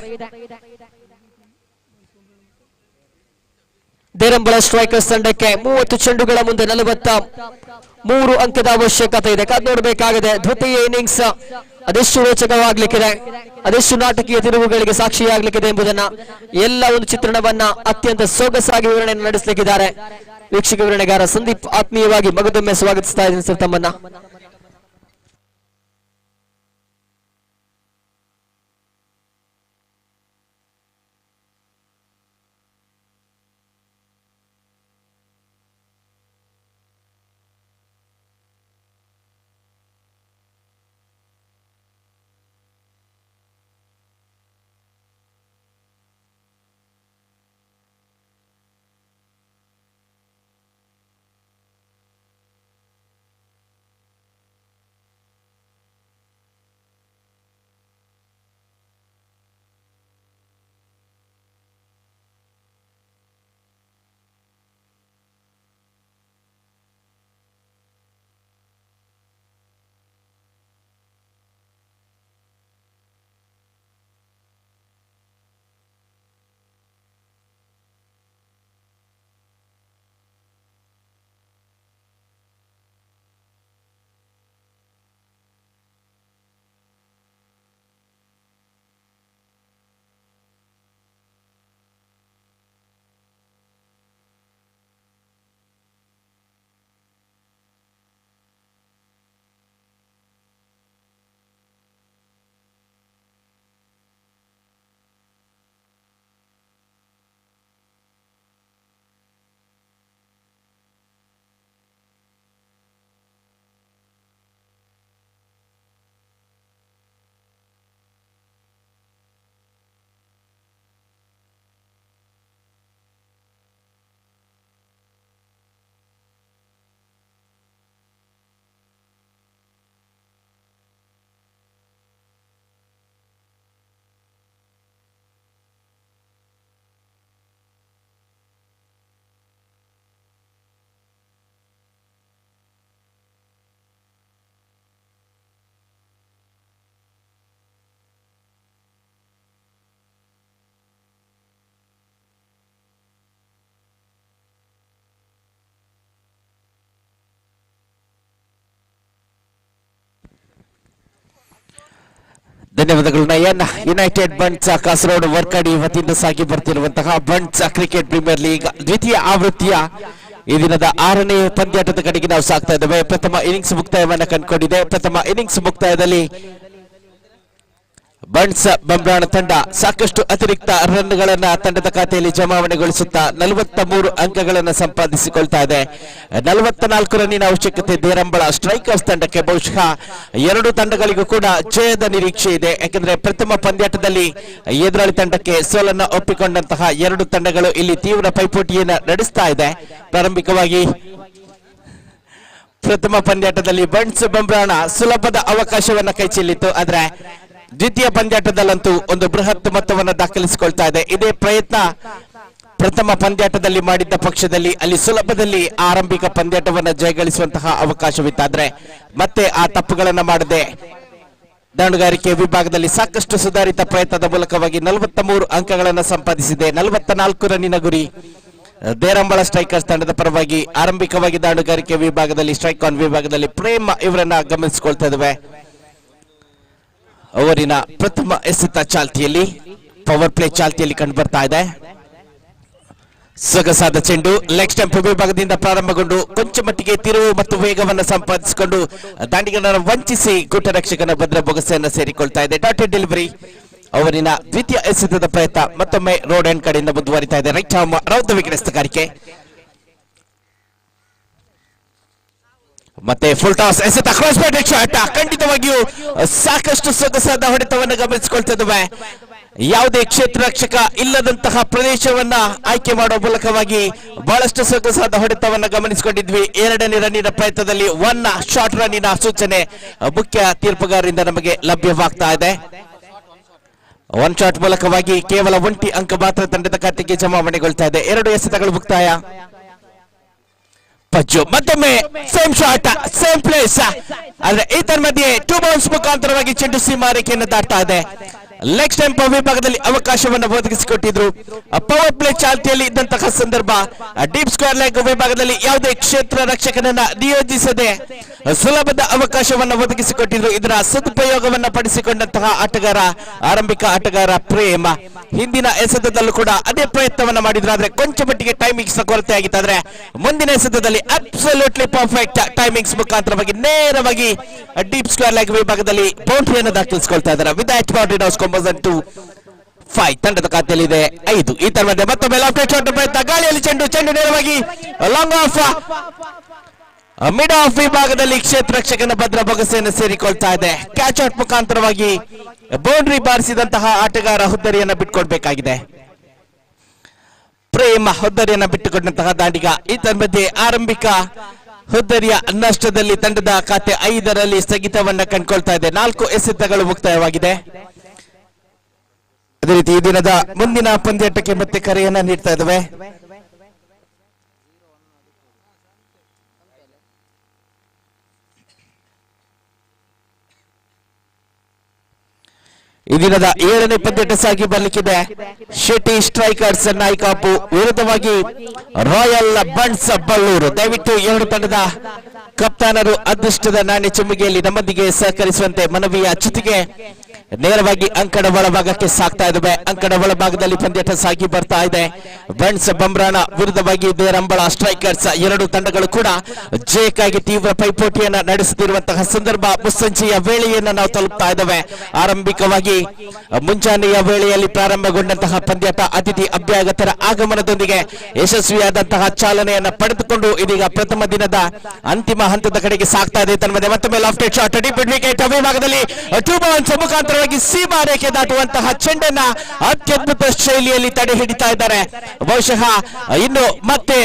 Speaker 2: ದೇರಂಬಳ ಸ್ಟ್ರೈಕರ್ಸ್ ತಂಡಕ್ಕೆ 30 ಚೆಂಡುಗಳ ಮುಂದೆ 43 ಅಂಕದ ಅವಶ್ಯಕತೆ ಇದೆ. ಕಾದು ನೋಡಬೇಕಾಗಿದೆ ದ್ವಿತೀಯ ಇನ್ನಿಂಗ್ಸ್ ಅದೆಷ್ಟು ರೋಚಕವಾಗ್ಲಿಕ್ಕಿದೆ, ಅದೆಷ್ಟು ನಾಟಕೀಯ ತಿರುವುಗಳಿಗೆ ಸಾಕ್ಷಿಯಾಗ್ಲಿಕ್ಕಿದೆ ಎಂಬುದನ್ನ ಎಲ್ಲ ಒಂದು ಚಿತ್ರಣವನ್ನ ಅತ್ಯಂತ ಸೊಗಸಾಗಿ ವಿವರಣೆಯನ್ನು ನಡೆಸಲಿಕ್ಕಿದ್ದಾರೆ ವೀಕ್ಷಕ ವಿವರಣೆಗಾರ ಸಂದೀಪ್. ಆತ್ಮೀಯವಾಗಿ ಮಗದೊಮ್ಮೆ ಸ್ವಾಗತಿಸ್ತಾ ಇದ್ದೀನಿ ಸರ್ ತಮ್ಮನ್ನ.
Speaker 1: ಧನ್ಯವಾದಗಳು ನಯನ್. ಯುನೈಟೆಡ್ ಬಂಟ್ಸ್ ಕಾಸರಗೋಡು ವರ್ಕಡಿ ವತಿಯಿಂದ ಸಾಗಿ ಬರ್ತಿರುವಂತಹ ಬಂಟ್ಸ್ ಕ್ರಿಕೆಟ್ ಪ್ರೀಮಿಯರ್ ಲೀಗ್ ದ್ವಿತೀಯ ಆವೃತ್ತಿಯ ಈ ದಿನದ 6ನೇ ಪಂದ್ಯಾಟದ ಕಡೆಗೆ ನಾವು ಸಾಗ್ತಾ ಇದ್ದೇವೆ. ಪ್ರಥಮ ಇನ್ನಿಂಗ್ಸ್ ಮುಕ್ತಾಯವನ್ನ ಕಂಡುಕೊಂಡಿದೆ. ಪ್ರಥಮ ಇನ್ನಿಂಗ್ಸ್ ಮುಕ್ತಾಯದಲ್ಲಿ ಬಂಟ್ಸ್ ಬಂಬ್ರಾಣ ತಂಡ ಸಾಕಷ್ಟು ಅತಿರಿಕ್ತ ರನ್ಗಳನ್ನ ತಂಡದ ಖಾತೆಯಲ್ಲಿ ಜಮಾವಣೆಗೊಳಿಸುತ್ತಾ 43 ಅಂಕಗಳನ್ನು ಸಂಪಾದಿಸಿಕೊಳ್ತಾ ಇದೆ. 44 ರನ್ನಿನ ಅವಶ್ಯಕತೆ ದೇರಂಬಳ ಸ್ಟ್ರೈಕರ್ಸ್ ತಂಡಕ್ಕೆ. ಬಹುಶಃ ಎರಡು ತಂಡಗಳಿಗೂ ಕೂಡ ಜಯದ ನಿರೀಕ್ಷೆ ಇದೆ. ಯಾಕೆಂದ್ರೆ ಪ್ರಥಮ ಪಂದ್ಯಾಟದಲ್ಲಿ ಎದುರಾಳಿ ತಂಡಕ್ಕೆ ಸೋಲನ್ನ ಒಪ್ಪಿಕೊಂಡಂತಹ ಎರಡು ತಂಡಗಳು ಇಲ್ಲಿ ತೀವ್ರ ಪೈಪೋಟಿಯನ್ನ ನಡೆಸ್ತಾ ಇದೆ. ಪ್ರಾರಂಭಿಕವಾಗಿ ಪ್ರಥಮ ಪಂದ್ಯಾಟದಲ್ಲಿ ಬಂಟ್ಸ್ ಬಂಬ್ರಾಣ ಸುಲಭದ ಅವಕಾಶವನ್ನ ಕೈಚೆಲ್ಲಿತ್ತು. ಆದ್ರೆ ದ್ವಿತೀಯ ಪಂದ್ಯಾಟದಲ್ಲಂತೂ ಒಂದು ಬೃಹತ್ ಮೊತ್ತವನ್ನು ದಾಖಲಿಸಿಕೊಳ್ತಾ ಇದೆ. ಇದೇ ಪ್ರಯತ್ನ ಪ್ರಥಮ ಪಂದ್ಯಾಟದಲ್ಲಿ ಮಾಡಿದ್ದ ಪಕ್ಷದಲ್ಲಿ ಅಲ್ಲಿ ಸುಲಭದಲ್ಲಿ ಆರಂಭಿಕ ಪಂದ್ಯಾಟವನ್ನು ಜಯಗಳಿಸುವಂತಹ ಅವಕಾಶವಿತ್ತಾದ್ರೆ ಮತ್ತೆ ಆ ತಪ್ಪುಗಳನ್ನು ಮಾಡದೆ ದಾಂಡುಗಾರಿಕೆ ವಿಭಾಗದಲ್ಲಿ ಸಾಕಷ್ಟು ಸುಧಾರಿತ ಪ್ರಯತ್ನದ ಮೂಲಕವಾಗಿ 43 ಅಂಕಗಳನ್ನು ಸಂಪಾದಿಸಿದೆ. 44 ರನ್ನಿನ ಗುರಿ ದೇರಂಬಳ ಸ್ಟ್ರೈಕರ್ಸ್ ತಂಡದ ಪರವಾಗಿ ಆರಂಭಿಕವಾಗಿ ದಾಂಡುಗಾರಿಕೆ ವಿಭಾಗದಲ್ಲಿ ಸ್ಟ್ರೈಕ್ ಆನ್ ವಿಭಾಗದಲ್ಲಿ ಪ್ರೇಮ ಇವರನ್ನ ಗಮನಿಸಿಕೊಳ್ತಾ ಇದ್ದೇವೆ. ಅವರಿನ ಪ್ರಥಮ ಎಸೆತ ಚಾಲ್ತಿಯಲ್ಲಿ ಪವರ್ ಪ್ಲೇ ಚಾಲ್ತಿಯಲ್ಲಿ ಕಂಡು ಬರ್ತಾ ಇದೆ. ಸೊಗಸಾದ ಚೆಂಡು ಲೆಗ್ ಸ್ಟಂಪ್ ವಿಭಾಗದಿಂದ ಪ್ರಾರಂಭಗೊಂಡು ಕೊಂಚ ಮಟ್ಟಿಗೆ ತಿರುವು ಮತ್ತು ವೇಗವನ್ನು ಸಂಪಾದಿಸಿಕೊಂಡು ದಾಂಡಿಗರನ್ನು ವಂಚಿಸಿ ಗುಟ್ಟರಕ್ಷಕನ ಭದ್ರ ಬೊಗಸೆಯನ್ನು ಸೇರಿಕೊಳ್ತಾ ಇದೆ. ಡಾಟೆಡ್ ಡೆಲಿವರಿ ಅವರಿನ ದ್ವಿತೀಯ ಎಸೆತದ ಪ್ರಯತ್ನ ಮತ್ತೊಮ್ಮೆ ರೋಡ್ ಎಂಡ್ ಕಡೆಯಿಂದ ಮುಂದುವರಿತಾ ಇದೆ. Right arm round the wicket ಎಸೆತಗಾರಿಕೆ ಮತ್ತೆ ಫುಲ್ ಟಾಸ್ ಎಸೆತ ಕ್ರಾಸ್ ಬ್ಯಾಟೆಡ್ ಶಾಟ್. ಖಂಡಿತವಾಗಿಯೂ ಸಾಕಷ್ಟು ಸೊಗಸಾದ ಹೊಡೆತವನ್ನು ಗಮನಿಸಿಕೊಳ್ತಾ ಇದ್ದೇವೆ. ಯಾವುದೇ ಕ್ಷೇತ್ರ ರಕ್ಷಕ ಇಲ್ಲದಂತಹ ಪ್ರದೇಶವನ್ನ ಆಯ್ಕೆ ಮಾಡುವ ಮೂಲಕವಾಗಿ ಬಹಳಷ್ಟು ಸೊಗಸಾದ ಹೊಡೆತವನ್ನು ಗಮನಿಸಿಕೊಂಡಿದ್ವಿ. 2ನೇ ರನ್ನಿನ ಪ್ರಯತ್ನದಲ್ಲಿ 1 ಶಾರ್ಟ್ ರನ್ನಿನ ಸೂಚನೆ ಮುಖ್ಯ ತೀರ್ಪುಗಾರರಿಂದ ನಮಗೆ ಲಭ್ಯವಾಗ್ತಾ ಇದೆ. 1 ಶಾಟ್ ಮೂಲಕವಾಗಿ ಕೇವಲ 1 ಅಂಕ ಮಾತ್ರ ತಂಡದ ಖಾತೆಗೆ ಜಮಾವಣೆಗೊಳ್ತಾ ಇದೆ. 2 ಎಸೆತಗಳು ಮುಕ್ತಾಯ. ಪಜ್ಜು ಮತ್ತೊಮ್ಮೆ ಸೇಮ್ ಶಾಟ್ ಸೇಮ್ ಪ್ಲೇಸ್, ಆದ್ರೆ ಈತನ ಮಧ್ಯೆ 2 ಬೌನ್ಸ್ ಮುಖಾಂತರವಾಗಿ ಚೆಂಡು ಸೀಮಾರೇಖೆಯನ್ನು ದಾಟ್ತಾ ಇದೆ. ಲೆಗ್ ಸ್ಟಂಪ್ ವಿಭಾಗದಲ್ಲಿ ಅವಕಾಶವನ್ನು ಒದಗಿಸಿಕೊಟ್ಟಿದ್ರು. ಪವರ್ ಪ್ಲೇ ಚಾಲ್ತಿಯಲ್ಲಿ ಇದ್ದಂತಹ ಸಂದರ್ಭ ಡೀಪ್ ಸ್ಕ್ವೇರ್ ಲೆಗ್ ವಿಭಾಗದಲ್ಲಿ ಯಾವುದೇ ಕ್ಷೇತ್ರ ರಕ್ಷಕನನ್ನ ನಿಯೋಜಿಸದೆ ಸುಲಭದ ಅವಕಾಶವನ್ನು ಒದಗಿಸಿಕೊಟ್ಟಿದ್ರು. ಇದರ ಸದುಪಯೋಗವನ್ನ ಪಡಿಸಿಕೊಂಡಂತಹ ಆಟಗಾರ ಆರಂಭಿಕ ಆಟಗಾರ ಪ್ರೇಮ ಹಿಂದಿನ ಎಸೆತದಲ್ಲೂ ಕೂಡ ಅದೇ ಪ್ರಯತ್ನವನ್ನ ಮಾಡಿದ್ರು. ಆದ್ರೆ ಕೊಂಚ ಮಟ್ಟಿಗೆ ಟೈಮಿಂಗ್ಸ್ ಕೊರತೆ ಆಗಿತ್ತಾದ್ರೆ ಮುಂದಿನ ಎಸೆತದಲ್ಲಿ ಅಬ್ಸಲ್ಯೂಟ್ಲಿ ಪರ್ಫೆಕ್ಟ್ ಟೈಮಿಂಗ್ಸ್ ಮುಖಾಂತರವಾಗಿ ನೇರವಾಗಿ ಡೀಪ್ ಸ್ಕ್ವೇರ್ ಲೆಗ್ ವಿಭಾಗದಲ್ಲಿ ಬೌಂಡ್ರಿಯನ್ನು ದಾಖಲಿಸಿಕೊಳ್ತಾ ಇದ್ದಾರೆ. With that boundary now scores 5 ತಂಡದ ಖಾತೆಯಲ್ಲಿದೆ 5. ಈ ತರ ಮತ್ತೊಮ್ಮೆ ಲೆಫ್ಟ್ ಶಾಟ್ ಪ್ರಯತ್ನ, ಗಾಳಿಯಲ್ಲಿ ಚೆಂಡು ನೇರವಾಗಿ ಲಾಂಗ್ ಆಫ್ ಮಿಡ್ ಆಫ್ ವಿಭಾಗದಲ್ಲಿ ಕ್ಷೇತ್ರ ರಕ್ಷಕನ ಭದ್ರ ಬೊಗಸೆಯನ್ನು ಸೇರಿಕೊಳ್ತಾ ಇದೆ. ಕ್ಯಾಚ್ ಔಟ್ ಮುಖಾಂತರವಾಗಿ ಬೌಂಡ್ರಿ ಬಾರಿಸಿದಂತಹ ಆಟಗಾರ ಹುದ್ದರಿಯನ್ನ ಬಿಟ್ಕೊಡ್ಬೇಕಾಗಿದೆ. ಪ್ರೇಮ ಹುದ್ದರಿಯನ್ನ ಬಿಟ್ಟುಕೊಂಡಂತಹ ದಾಂಡಿಗ ಈತನ ಮಧ್ಯೆ ಆರಂಭಿಕ ಹುದ್ದರಿಯ ನಷ್ಟದಲ್ಲಿ ತಂಡದ ಖಾತೆ 5ರಲ್ಲಿ ಸ್ಥಗಿತವನ್ನ ಕಂಡುಕೊಳ್ತಾ ಇದೆ. 4 ಎಸೆತಗಳು ಮುಕ್ತಾಯವಾಗಿದೆ. ಅದೇ ರೀತಿ ಈ ದಿನದ ಮುಂದಿನ ಪಂದ್ಯಾಟಕ್ಕೆ ಮತ್ತೆ ಕರೆಯನ್ನ ನೀಡ್ತಾ ಇದ್ದೇವೆ. ಈ ದಿನದ 7ನೇ ಪಂದ್ಯಾಟ ಸಾಗಿ ಬರಲಿಕ್ಕಿದೆ. ಶೆಟ್ಟಿ ಸ್ಟ್ರೈಕರ್ಸ್ ನಾಯ್ಕಾಪು ವಿರುದ್ಧವಾಗಿ ರಾಯಲ್ ಬಂಟ್ಸ್ ಬಳ್ಳೂರು. ದಯವಿಟ್ಟು 2 ತಂಡದ ಕಪ್ತಾನರು ಅದೃಷ್ಟದ ನಾಣ್ಯ ಚಿಮ್ಮಿಗೆಯಲ್ಲಿ ನಮ್ಮೊಂದಿಗೆ ಸಹಕರಿಸುವಂತೆ ಮನವಿಯ ಜೊತೆಗೆ ನೇರವಾಗಿ ಅಂಕಣ ಒಳಭಾಗಕ್ಕೆ ಸಾಕ್ತಾ ಇದ್ದೇವೆ. ಅಂಕಣ ಒಳಭಾಗದಲ್ಲಿ ಪಂದ್ಯಾಟ ಸಾಗಿ ಬರ್ತಾ ಇದೆ. ಬಂಟ್ಸ್ ಬಂಬ್ರಾಣ ವಿರುದ್ಧವಾಗಿ ದೇರಂಬಳ ಸ್ಟ್ರೈಕರ್ಸ್ 2 ತಂಡಗಳು ಕೂಡ ಜಯಕ್ಕಾಗಿ ತೀವ್ರ ಪೈಪೋಟಿಯನ್ನ ನಡೆಸುತ್ತಿರುವಂತಹ ಸಂದರ್ಭ ಮುಸ್ಸಂಜೆಯ ವೇಳೆಯನ್ನ ನಾವು ತಲುಪ್ತಾ ಇದ್ದೇವೆ. ಆರಂಭಿಕವಾಗಿ ಮುಂಜಾನೆಯ ವೇಳೆಯಲ್ಲಿ ಪ್ರಾರಂಭಗೊಂಡಂತಹ ಪಂದ್ಯಾಟ ಅತಿಥಿ ಅಭ್ಯಾಗತರ ಆಗಮನದೊಂದಿಗೆ ಯಶಸ್ವಿಯಾದಂತಹ ಚಾಲನೆಯನ್ನ ಪಡೆದುಕೊಂಡು ಇದೀಗ ಪ್ರಥಮ ದಿನದ ಅಂತಿಮ ಹಂತದ ಕಡೆಗೆ ಸಾಕ್ತಾ ಇದೆ. ತನ್ಮಧ್ಯೆ ಮತ್ತೊಮ್ಮೆ ಲಾಫ್ಟೆಡ್ ಶಾಟ್ ಡೀಪ್ ವಿಕೆಟ್ ವಿಭಾಗದಲ್ಲಿ 2 ಬೌನ್ಸ್ ಮುಖಾಂತರವಾಗಿ ಸೀಮಾ ರೇಖೆ ದಾಟುವಂತಹ ಚೆಂಡನ್ನ ಅತ್ಯದ್ಭುತ ಶೈಲಿಯಲ್ಲಿ ತಡೆ ಹಿಡಿತಾ ಇದ್ದಾರೆ. ಬಹುಶಃ ಇನ್ನು ಮತ್ತೆ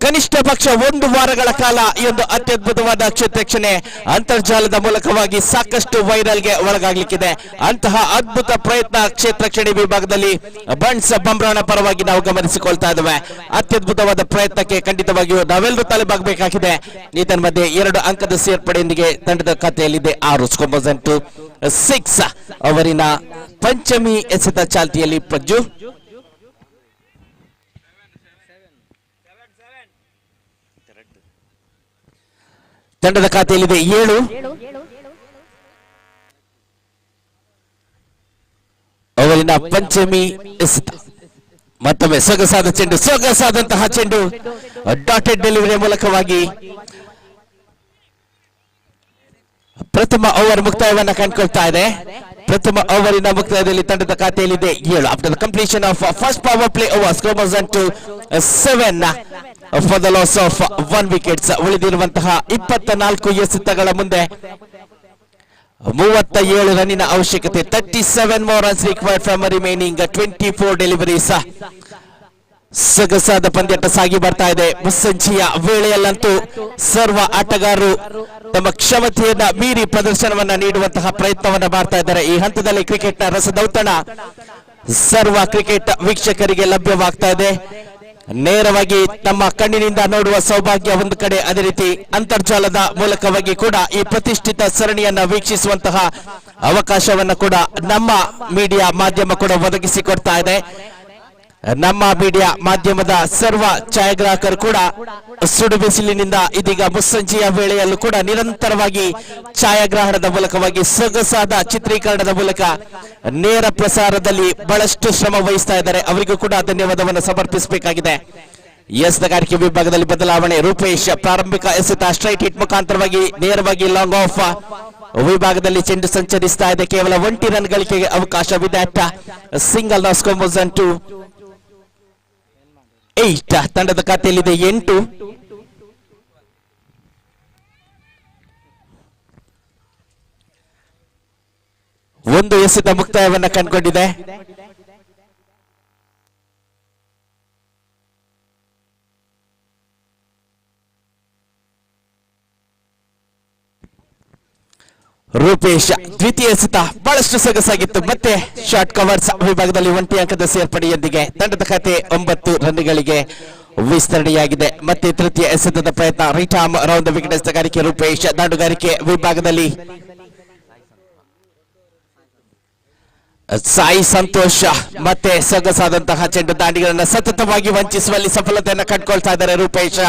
Speaker 1: ಕನಿಷ್ಠ ಪಕ್ಷ 1 ವಾರಗಳ ಕಾಲ ಈ ಒಂದು ಅತ್ಯದ್ಭುತವಾದ ಕ್ಷೇತ್ರಕ್ಷಣೆ ಅಂತರ್ಜಾಲದ ಮೂಲಕವಾಗಿ ಸಾಕಷ್ಟು ವೈರಲ್ಗೆ ಒಳಗಾಗಲಿಕ್ಕಿದೆ. ಅಂತಹ ಅದ್ಭುತ ಪ್ರಯತ್ನ ಕ್ಷೇತ್ರಕ್ಷಣೆ ವಿಭಾಗದಲ್ಲಿ ಬಂಟ್ಸ್ ಬಂಬ್ರಾಣ ಪರವಾಗಿ ನಾವು ಗಮನಿಸಿಕೊಳ್ತಾ ಇದ್ದೇವೆ. ಅತ್ಯದ್ಭುತವಾದ ಪ್ರಯತ್ನಕ್ಕೆ ಖಂಡಿತವಾಗಿಯೂ ನಾವೆಲ್ಲರೂ ತಲೆಬಾಗಬೇಕಾಗಿದೆ. ಈತನ ಮಧ್ಯೆ 2 ಅಂಕದ ಸೇರ್ಪಡೆಯೊಂದಿಗೆ ತಂಡದ ಖಾತೆಯಲ್ಲಿದೆ 6 ಸ್ಕೋರ್ಸ್ 6. ಅವರಿನ ಪಂಚಮಿ ಎಸೆತ ಚಾಲ್ತಿಯಲ್ಲಿ ಪಜ್ಜು ತಂಡದ ಖಾತೆಯಲ್ಲಿದೆ 7. ಅವರಿನ ಪಂಚಮಿ ಎಸೆತ ಮತ್ತೊಮ್ಮೆ ಸೊಗಸಾದ ಚೆಂಡು, ಸೊಗಸಾದಂತಹ ಚೆಂಡು ಡಾಟೆಡ್ ಡೆಲಿವರಿ ಮೂಲಕವಾಗಿ ಪ್ರಥಮ ಓವರ್ ಮುಕ್ತಾಯವನ್ನ ಕಂಡುಕೊಳ್ತಾ ಇದೆ. ಪ್ರಥಮ ಓವರಿನ ಮುಕ್ತಾಯದಲ್ಲಿ ತಂಡದ ಖಾತೆಯಲ್ಲಿದೆ 7. After the completion of first power play over score 7 for the loss of 1 wickets. ಉಳಿದಿರುವಂತಹ 24 ಎಸೆತಗಳ ಮುಂದೆ 37 ರನ್ನಿನ ಅವಶ್ಯಕತೆ. 37 more runs required from remaining 24 deliveries. ಸೊಗಸಾದ ಪಂದ್ಯಾಟ ಸಾಗಿ ಬರ್ತಾ ಇದೆ. ಮುಸ್ಸಂಜೆಯ ವೇಳೆಯಲ್ಲಂತೂ ಸರ್ವ ಆಟಗಾರರು ತಮ್ಮ ಕ್ಷಮತೆಯನ್ನ ಮೀರಿ ಪ್ರದರ್ಶನವನ್ನ ನೀಡುವಂತಹ ಪ್ರಯತ್ನವನ್ನ ಮಾಡ್ತಾ ಇದ್ದಾರೆ. ಈ ಹಂತದಲ್ಲಿ ಕ್ರಿಕೆಟ್ನ ರಸದೌತಣ ಸರ್ವ ಕ್ರಿಕೆಟ್ ವೀಕ್ಷಕರಿಗೆ ಲಭ್ಯವಾಗ್ತಾ ಇದೆ. ನೇರವಾಗಿ ತಮ್ಮ ಕಣ್ಣಿನಿಂದ ನೋಡುವ ಸೌಭಾಗ್ಯ ಒಂದು ಕಡೆ, ಅದೇ ರೀತಿ ಅಂತರ್ಜಾಲದ ಮೂಲಕವಾಗಿ ಕೂಡ ಈ ಪ್ರತಿಷ್ಠಿತ ಸರಣಿಯನ್ನ ವೀಕ್ಷಿಸುವಂತಹ ಅವಕಾಶವನ್ನ ಕೂಡ ನಮ್ಮ ಮೀಡಿಯಾ ಮಾಧ್ಯಮ ಕೂಡ ಒದಗಿಸಿಕೊಡ್ತಾ ಇದೆ. ನಮ್ಮ ಮೀಡಿಯಾ ಮಾಧ್ಯಮದ ಸರ್ವ ಛಾಯಾಗ್ರಾಹಕರು ಕೂಡ ಸುಡು ಬಿಸಿಲಿನಿಂದ ಇದೀಗ ಮುಸ್ಸಂಜೆಯ ವೇಳೆಯಲ್ಲೂ ಕೂಡ ನಿರಂತರವಾಗಿ ಛಾಯಾಗ್ರಹಣದ ಮೂಲಕವಾಗಿ ಸೊಗಸಾದ ಚಿತ್ರೀಕರಣದ ಮೂಲಕ ನೇರ ಪ್ರಸಾರದಲ್ಲಿ ಬಹಳಷ್ಟು ಶ್ರಮ ವಹಿಸ್ತಾ ಇದ್ದಾರೆ. ಅವರಿಗೂ ಕೂಡ ಧನ್ಯವಾದವನ್ನು ಸಮರ್ಪಿಸಬೇಕಾಗಿದೆ. ಎಸೆತಗಾರಿಕೆ ವಿಭಾಗದಲ್ಲಿ ಬದಲಾವಣೆ. ರೂಪೇಶ್ ಪ್ರಾರಂಭಿಕ ಎಸೆತ ಸ್ಟ್ರೈಟ್ ಹಿಟ್ ಮುಖಾಂತರವಾಗಿ ನೇರವಾಗಿ ಲಾಂಗ್ ಆಫ್ ವಿಭಾಗದಲ್ಲಿ ಚೆಂಡು ಸಂಚರಿಸ್ತಾ ಇದೆ. ಕೇವಲ 1 ರನ್ ಗಳಿಕೆಗೆ ಅವಕಾಶವಿದೆ. ಸಿಂಗಲ್ ನಾಸ್ಕೋಮೋಸನ್ ಟು 8 ತಂಡದ ಖಾತೆಯಲ್ಲಿದೆ 8. ಒಂದು ಎಸೆತ ಮುಕ್ತಾಯವನ್ನ ಕಂಡುಕೊಂಡಿದೆ. ರೂಪೇಶ್ ದ್ವಿತೀಯ ಎಸೆತ ಬಹಳಷ್ಟು ಸೊಗಸಾಗಿತ್ತು. ಮತ್ತೆ ಶಾರ್ಟ್ ಕವರ್ಸ್ ವಿಭಾಗದಲ್ಲಿ 1 ಅಂಕದ ಸೇರ್ಪಡೆಯೊಂದಿಗೆ ತಂಡದ ಖಾತೆ 9 ರನ್ಗಳಿಗೆ ವಿಸ್ತರಣೆಯಾಗಿದೆ. ಮತ್ತೆ ತೃತೀಯ ಎಸೆತದ ಪ್ರಯತ್ನ ರೈಟ್ ಆರ್ಮ್ ರೌಂಡ್ ವಿಕೆಟ್ ಎಸೆತಗಾರಿಕೆ ರೂಪೇಶ್. ದಾಂಡುಗಾರಿಕೆ ವಿಭಾಗದಲ್ಲಿ ಸಾಯಿ ಸಂತೋಷ್ ಮತ್ತೆ ಸೊಗಸಾದಂತಹ ಚೆಂಡು ದಾಂಡಿಗಳನ್ನ ಸತತವಾಗಿ ವಂಚಿಸುವಲ್ಲಿ ಸಫಲತೆಯನ್ನು ಕಂಡುಕೊಳ್ತಾ ಇದ್ದಾರೆ ರೂಪೇಶ್.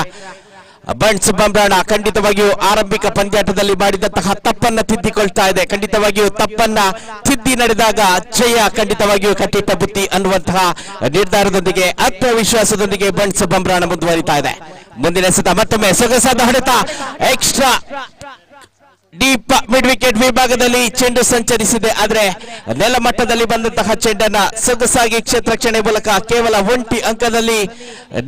Speaker 1: ಬಣ್ಸ್ ಬಂಬ್ರಾಣ ಖಂಡಿತವಾಗಿಯೂ ಆರಂಭಿಕ ಪಂದ್ಯಾಟದಲ್ಲಿ ಮಾಡಿದಂತಹ ತಪ್ಪನ್ನ ತಿದ್ದಿಕೊಳ್ತಾ ಇದೆ. ಖಂಡಿತವಾಗಿಯೂ ತಪ್ಪನ್ನ ತಿದ್ದಿ ನಡೆದಾಗ ಜಯ ಖಂಡಿತವಾಗಿಯೂ ಕಟ್ಟಿಟ್ಟ ಬುತ್ತಿ ಅನ್ನುವಂತಹ ನಿರ್ಧಾರದೊಂದಿಗೆ ಆತ್ಮವಿಶ್ವಾಸದೊಂದಿಗೆ ಬಣ್ಸ್ ಬಂಬ್ರಾಣ ಮುಂದುವರಿತಾ ಇದೆ. ಮುಂದಿನ ಎಸೆತ ಮತ್ತೊಮ್ಮೆ ಸೊಗಸಾದ ಹೊಡೆತ ಎಕ್ಸ್ಟ್ರಾ ಡೀಪ್ ಮಿಡ್ ವಿಕೆಟ್ ವಿಭಾಗದಲ್ಲಿ ಚೆಂಡು ಸಂಚರಿಸಿದೆ. ಆದ್ರೆ ನೆಲಮಟ್ಟದಲ್ಲಿ ಬಂದಂತಹ ಚೆಂಡನ್ನ ಸೊಗಸಾಗಿ ಕ್ಷೇತ್ರಕ್ಷಣೆ ಮೂಲಕ ಕೇವಲ 1 ಅಂಕದಲ್ಲಿ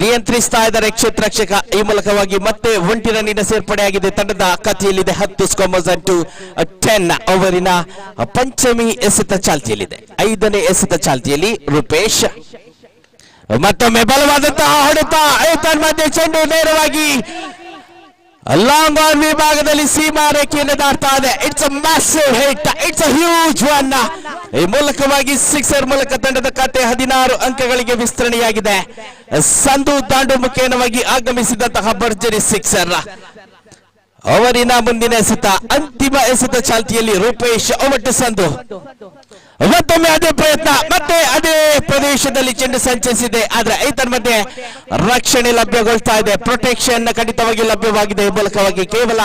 Speaker 1: ನಿಯಂತ್ರಿಸ್ತಾ ಇದ್ದಾರೆ ಕ್ಷೇತ್ರರಕ್ಷಕ. ಈ ಮೂಲಕವಾಗಿ ಮತ್ತೆ 1 ರನ್ನಿನ ಸೇರ್ಪಡೆಯಾಗಿದೆ. ತಂಡದ ಖಾತೆಯಲ್ಲಿದೆ 10 ಸ್ಕೋಮೋಸನ್ ಟು 10. ಓವರಿನ ಪಂಚಮಿ ಎಸೆತ ಚಾಲ್ತಿಯಲ್ಲಿದೆ. 5ನೇ ಎಸೆತ ಚಾಲ್ತಿಯಲ್ಲಿ ರೂಪೇಶ್. ಮತ್ತೊಮ್ಮೆ ಬಲವಾದಂತಹ ಹೊಡೆತ. ಮಧ್ಯೆ ಚೆಂಡು ನೇರವಾಗಿ ಲಾಂಗ್ ಆನ್ ವಿಭಾಗದಲ್ಲಿ ಸೀಮಾ ರೇಖೆಯನ್ನು ದಾಟ್ತಾ ಇದೆ. It's a massive hit, it's a huge one. ಈ ಮೂಲಕವಾಗಿ ಸಿಕ್ಸರ್ ಮೂಲಕ ತಂಡದ ಖಾತೆ 16 ಅಂಕಗಳಿಗೆ ವಿಸ್ತರಣೆಯಾಗಿದೆ. ಸಂದು ದಾಂಡು ಮುಖೇನವಾಗಿ ಆಗಮಿಸಿದಂತಹ ಭರ್ಜರಿ ಸಿಕ್ಸರ್. ಅವರಿನ ಮುಂದಿನ ಎಸೆತ ಅಂತಿಮ ಎಸೆತ ಚಾಲ್ತಿಯಲ್ಲಿ ರೂಪೇಶ್ ಒಟ್ಟು ಸಂದು. ಮತ್ತೊಮ್ಮೆ ಅದೇ ಪ್ರಯತ್ನ, ಮತ್ತೆ ಅದೇ ಪ್ರದೇಶದಲ್ಲಿ ಚೆಂಡು ಸಂಚರಿಸಿದೆ. ಆದ್ರೆ ಐತನ್ ಮಧ್ಯೆ ರಕ್ಷಣೆ ಲಭ್ಯಗೊಳ್ತಾ ಇದೆ. ಪ್ರೊಟೆಕ್ಷನ್ ಖಂಡಿತವಾಗಿ ಲಭ್ಯವಾಗಿದೆ. ಈ ಮೂಲಕವಾಗಿ ಕೇವಲ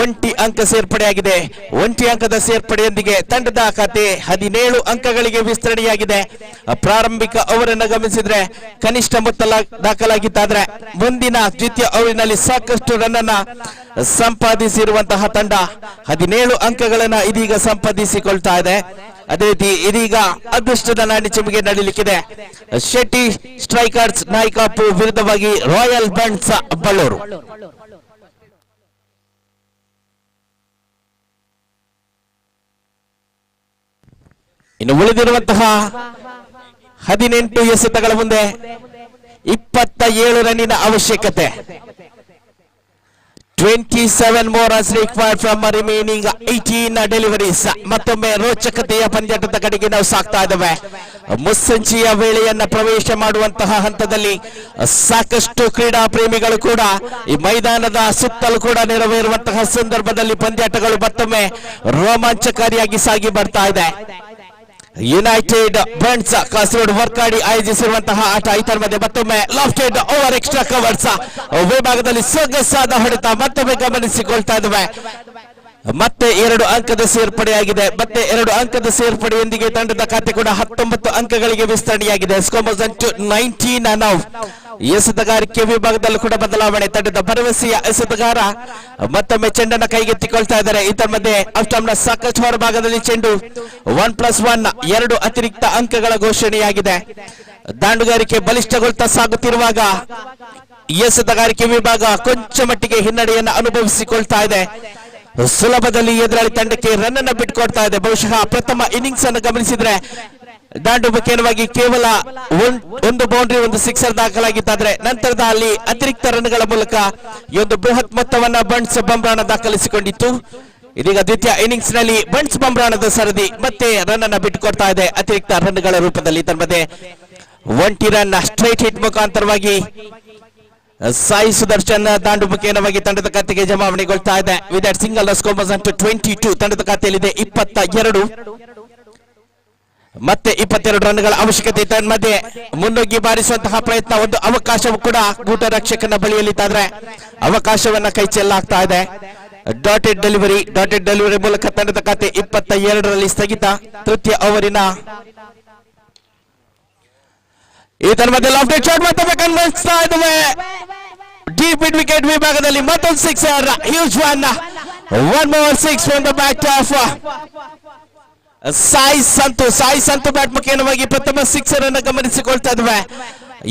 Speaker 1: 1 ಅಂಕ ಸೇರ್ಪಡೆಯಾಗಿದೆ. 1 ಅಂಕದ ಸೇರ್ಪಡೆಯೊಂದಿಗೆ ತಂಡದ ಖಾತೆ 17 ಅಂಕಗಳಿಗೆ ವಿಸ್ತರಣೆಯಾಗಿದೆ. ಪ್ರಾರಂಭಿಕ ಓವರನ್ನು ಗಮನಿಸಿದ್ರೆ ಕನಿಷ್ಠ ಮೊತ್ತ ದಾಖಲಾಗಿತ್ತಾದ್ರೆ ಮುಂದಿನ ದ್ವಿತೀಯ ಓವರಿನಲ್ಲಿ ಸಾಕಷ್ಟು ರನ್ ಅನ್ನ ಸಂಪಾದಿಸಿರುವಂತಹ ತಂಡ 17 ಅಂಕಗಳನ್ನ ಇದೀಗ ಸಂಪಾದಿಸಿಕೊಳ್ತಾ ಇದೆ. ಅದೇ ರೀತಿ ಇದೀಗ ಅದೃಷ್ಟದ ನಾಡಿ ಚಿಮಿಗೆ ನಡೀಲಿಕ್ಕಿದೆ. ಶೆಟ್ಟಿ ಸ್ಟ್ರೈಕರ್ಸ್ ನಾಯ್ಕಾಪು ವಿರುದ್ಧವಾಗಿ ರಾಯಲ್ ಬಂಟ್ಸ್ ಬಳ್ಳೂರು. ಇನ್ನು ಉಳಿದಿರುವಂತಹ 18 ಎಸೆತಗಳ ಮುಂದೆ 27 ರನ್ನಿನ ಅವಶ್ಯಕತೆ. 27 more runs required from remaining 18 deliveries. ಮತ್ತೊಮ್ಮೆ ರೋಚಕತೆಯ ಪಂದ್ಯಾಟದ ಕಡೆಗೆ ನಾವು ಸಾಕ್ತಾ ಇದ್ದೇವೆ. ಮುಸ್ಸಂಜೆಯ ವೇಳೆಯನ್ನ ಪ್ರವೇಶ ಮಾಡುವಂತಹ ಹಂತದಲ್ಲಿ ಸಾಕಷ್ಟು ಕ್ರೀಡಾ ಪ್ರೇಮಿಗಳು ಕೂಡ ಈ ಮೈದಾನದ ಸುತ್ತಲೂ ಕೂಡ ನೆರವೇರುವಂತಹ ಸಂದರ್ಭದಲ್ಲಿ ಪಂದ್ಯಾಟಗಳು ಮತ್ತೊಮ್ಮೆ ರೋಮಾಂಚಕಾರಿಯಾಗಿ ಸಾಗಿ ಬರ್ತಾ ಇದೆ. ಯುನೈಟೆಡ್ ಬಂಟ್ಸ್ ಕಾಸರಗೋಡು ವರ್ಕಾಡಿ ಆಯೋಜಿಸಿರುವಂತಹ ಆಟ. ಇದರ ಮಧ್ಯೆ ಮತ್ತೊಮ್ಮೆ ಲಾಫ್ಟೆಡ್ ಓವರ್ ಎಕ್ಸ್ಟ್ರಾ ಕವರ್ಸ್ ವಿಭಾಗದಲ್ಲಿ ಸೊಗಸಾದ ಹೊಡೆತ ಮತ್ತೊಮ್ಮೆ ಗಮನಿಸಿಕೊಳ್ತಾ ಇದ್ದೇವೆ. ಮತ್ತೆ 2 ಅಂಕದ ಸೇರ್ಪಡೆಯಾಗಿದೆ. ಮತ್ತೆ 2 ಅಂಕದ ಸೇರ್ಪಡೆಯೊಂದಿಗೆ ತಂಡದ ಖಾತೆ ಕೂಡ 19 ಅಂಕಗಳಿಗೆ ವಿಸ್ತರಣೆಯಾಗಿದೆ. ಸ್ಕೋಮೋಸನ್ ಟು 19 ನೌ. ಎಸೆತಗಾರಿಕೆ ವಿಭಾಗದಲ್ಲೂ ಕೂಡ ಬದಲಾವಣೆ. ತಂಡದ ಭರವಸೆಯ ಎಸೆತಗಾರ ಮತ್ತೊಮ್ಮೆ ಚೆಂಡನ್ನ ಕೈಗೆತ್ತಿಕೊಳ್ತಾ ಇದ್ದಾರೆ. ಇದರ ಮಧ್ಯೆ ಆಫ್ಟರ್ನ ಸಾಕಷ್ಟು ಹೊರಭಾಗದಲ್ಲಿ ಚೆಂಡು 1+1 2 ಅತಿರಿಕ್ತ ಅಂಕಗಳ ಘೋಷಣೆಯಾಗಿದೆ. ದಾಂಡುಗಾರಿಕೆ ಬಲಿಷ್ಠಗೊಳ್ತಾ ಸಾಗುತ್ತಿರುವಾಗ ಎಸೆತಗಾರಿಕೆ ವಿಭಾಗ ಕೊಂಚ ಮಟ್ಟಿಗೆ ಹಿನ್ನಡೆಯನ್ನು ಅನುಭವಿಸಿಕೊಳ್ತಾ ಇದೆ. ಸುಲಭದಲ್ಲಿ ಎದುರಾಳಿ ತಂಡಕ್ಕೆ ರನ್ ಅನ್ನು ಬಿಟ್ಕೊಡ್ತಾ ಇದೆ. ಬಹುಶಃ ಪ್ರಥಮ ಇನ್ನಿಂಗ್ಸ್ ಅನ್ನು ಗಮನಿಸಿದ್ರೆ ದಾಂಡು ಮುಖೇನವಾಗಿ ಕೇವಲ ಒಂದು ಬೌಂಡ್ರಿ ಒಂದು ಸಿಕ್ಸರ್ ದಾಖಲಾಗಿದ್ದಾದ್ರೆ ನಂತರದ ಅಲ್ಲಿ ಅತಿರಿಕ್ತ ರನ್ಗಳ ಮೂಲಕ ಈ ಒಂದು ಬೃಹತ್ ಮೊತ್ತವನ್ನ ಬಂಟ್ಸ್ ಬಂಬ್ರಾಣ ದಾಖಲಿಸಿಕೊಂಡಿತ್ತು. ಇದೀಗ ದ್ವಿತೀಯ ಇನ್ನಿಂಗ್ಸ್ ನಲ್ಲಿ ಬಂಟ್ಸ್ ಬಂಬ್ರಾಣದ ಸರದಿ ಮತ್ತೆ ರನ್ ಅನ್ನ ಬಿಟ್ಟುಕೊಡ್ತಾ ಇದೆ ಅತಿರಿಕ್ತ ರನ್ಗಳ ರೂಪದಲ್ಲಿ. ತನ್ಮಧ್ಯೆ 1 ರನ್ ಸ್ಟ್ರೈಟ್ ಹಿಟ್ ಮುಖಾಂತರವಾಗಿ ಸಾಯಿ ಸುದರ್ಶನ್ ದಾಂಡು ಮುಖೇನವಾಗಿ ತಂಡದ ಖಾತೆಗೆ ಜಮಾವಣೆಗೊಳ್ತಾ ಇದೆ. ವಿತ್ ಸಿಂಗಲ್ ಸ್ಕೋರ್ 22 ತಂಡದ ಖಾತೆಯಲ್ಲಿದೆ 22 ಮತ್ತೆ 22 ರನ್ಗಳ ಅವಶ್ಯಕತೆ. ತನ್ಮಧ್ಯೆ ಮುನ್ನುಗ್ಗಿ ಬಾರಿಸುವಂತಹ ಪ್ರಯತ್ನ, ಒಂದು ಅವಕಾಶವೂ ಕೂಡ ಗೂಟ ರಕ್ಷಕನ ಬಳಿಯಲ್ಲಿದ್ದಾದ್ರೆ ಅವಕಾಶವನ್ನ ಕೈ ಚೆಲ್ಲಾಗ್ತಾ ಇದೆ. ಡಾಟೆಡ್ ಡೆಲಿವರಿ ಮೂಲಕ ತಂಡದ ಖಾತೆ 22ರಲ್ಲಿ ಸ್ಥಗಿತ. ತೃತೀಯ ಓವರಿನ ಈ ತನ್ಮಧ್ಯೆ ಲಾಫ್ಟ್ ಶಾಟ್ ಮತ್ತೊಮ್ಮೆ ಕನ್ವರ್ಸ್ತಾ ಇದ್ದಾವೆ. ಡೀಪ್ ಮಿಡ್ ವಿಕೆಟ್ ವಿಭಾಗದಲ್ಲಿ ಮತ್ತೊಂದು sixer, huge one. 1 more 6 from the back of Sai Santu bat ಮುಖೇನವಾಗಿ ಪ್ರಥಮ ಸಿಕ್ಸರ್ ಅನ್ನು ಗಮನಿಸಿಕೊಳ್ತಾ ಇದ್ವಿ.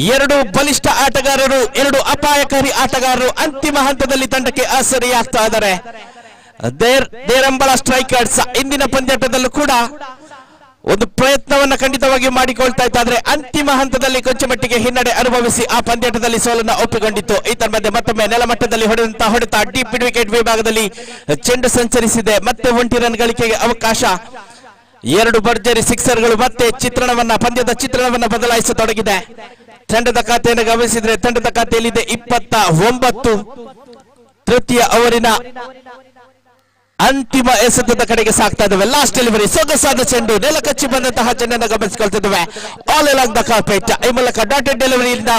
Speaker 1: 2 ಬಲಿಷ್ಠ ಆಟಗಾರರು, 2 ಅಪಾಯಕಾರಿ ಆಟಗಾರರು ಅಂತಿಮ ಹಂತದಲ್ಲಿ ತಂಡಕ್ಕೆ ಆಸರೆಯಾಗ್ತಾ ಇದ್ದಾರೆ. ದೇರಂಬಳ ಸ್ಟ್ರೈಕರ್ಸ್ ಇಂದಿನ ಪಂದ್ಯಾಟದಲ್ಲೂ ಕೂಡ ಒಂದು ಪ್ರಯತ್ನವನ್ನ ಖಂಡಿತವಾಗಿ ಮಾಡಿಕೊಳ್ತಾ ಇದ್ದಾದ್ರೆ ಅಂತಿಮ ಹಂತದಲ್ಲಿ ಕೊಂಚ ಮಟ್ಟಿಗೆ ಹಿನ್ನಡೆ ಅನುಭವಿಸಿ ಆ ಪಂದ್ಯಾಟದಲ್ಲಿ ಸೋಲನ್ನು ಒಪ್ಪಿಕೊಂಡಿತ್ತು. ಈ ಮಧ್ಯೆ ಮತ್ತೊಮ್ಮೆ ನೆಲಮಟ್ಟದಲ್ಲಿ ಹೊಡೆತ ಡೀಪ್ ಮಿಡ್ ವಿಕೆಟ್ ವಿಭಾಗದಲ್ಲಿ ಚೆಂಡು ಸಂಚರಿಸಿದೆ. ಮತ್ತೆ 1 ರನ್ ಗಳಿಕೆಗೆ ಅವಕಾಶ. 2 ಭರ್ಜರಿ ಸಿಕ್ಸರ್ಗಳು ಮತ್ತೆ ಪಂದ್ಯದ ಚಿತ್ರಣವನ್ನ ಬದಲಾಯಿಸತೊಡಗಿದೆ. ತಂಡದ ಖಾತೆಯನ್ನು ಗಮನಿಸಿದ್ರೆ ತಂಡದ ಖಾತೆಯಲ್ಲಿದೆ 29. ತೃತೀಯ ಓವರಿನ ಅಂತಿಮ ಎಸೆತದ ಕಡೆಗೆ ಸಾಕ್ತಾ ಇದ್ದಾವೆ. ಲಾಸ್ಟ್ ಡೆಲಿವರಿ, ಸೊಗಸಾದ ಚೆಂಡು, ನೆಲ ಕಚ್ಚಿ ಬಂದಂತಹ ಚೆಂಡನ್ನು ಗಮನಿಸಿಕೊಳ್ತಿದ್ದೇವೆ. All along the carpet. ಈ ಮೂಲಕ ಡಾಟೆಡ್ ಡೆಲಿವರಿಯಿಂದ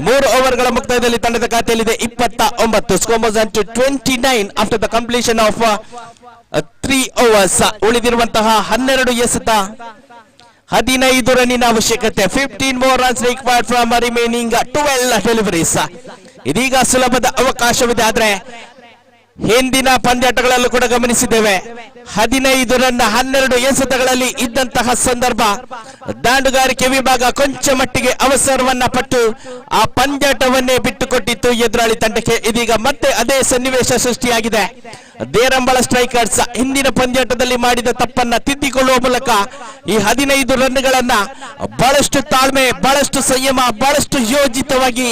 Speaker 1: 3 ಓವರ್ಗಳ ಮುಕ್ತಾಯದಲ್ಲಿ ತಂಡದ ಖಾತೆಯಲ್ಲಿದೆ 29. Score 29 after the completion of 3 overs. ಉಳಿದಿರುವಂತಹ 12 ಎಸೆತ, 15 ರನ್ನಿನ ಅವಶ್ಯಕತೆ. 15 more runs required from remaining 12 deliveries. ಇದೀಗ ಸುಲಭದ ಅವಕಾಶವಿದೆ. ಆದ್ರೆ ಹಿಂದಿನ ಪಂದ್ಯಾಟಗಳಲ್ಲೂ ಕೂಡ ಗಮನಿಸಿದ್ದೇವೆ 15 ರನ್ 12 ಎಸೆತಗಳಲ್ಲಿ ಇದ್ದಂತಹ ಸಂದರ್ಭ ದಾಂಡುಗಾರಿಕೆ ವಿಭಾಗ ಕೊಂಚ ಮಟ್ಟಿಗೆ ಅವಸರವನ್ನ ಪಟ್ಟು ಆ ಪಂದ್ಯಾಟವನ್ನೇ ಬಿಟ್ಟುಕೊಟ್ಟಿತ್ತು ಎದುರಾಳಿ ತಂಡಕ್ಕೆ. ಇದೀಗ ಮತ್ತೆ ಅದೇ ಸನ್ನಿವೇಶ ಸೃಷ್ಟಿಯಾಗಿದೆ. ದೇರಂಬಳ ಸ್ಟ್ರೈಕರ್ಸ್ ಹಿಂದಿನ ಪಂದ್ಯಾಟದಲ್ಲಿ ಮಾಡಿದ ತಪ್ಪನ್ನ ತಿದ್ದಿಕೊಳ್ಳುವ ಮೂಲಕ ಈ 15 ರನ್ಗಳನ್ನ ಬಹಳಷ್ಟು ತಾಳ್ಮೆ, ಬಹಳಷ್ಟು ಸಂಯಮ, ಬಹಳಷ್ಟು ಯೋಜಿತವಾಗಿ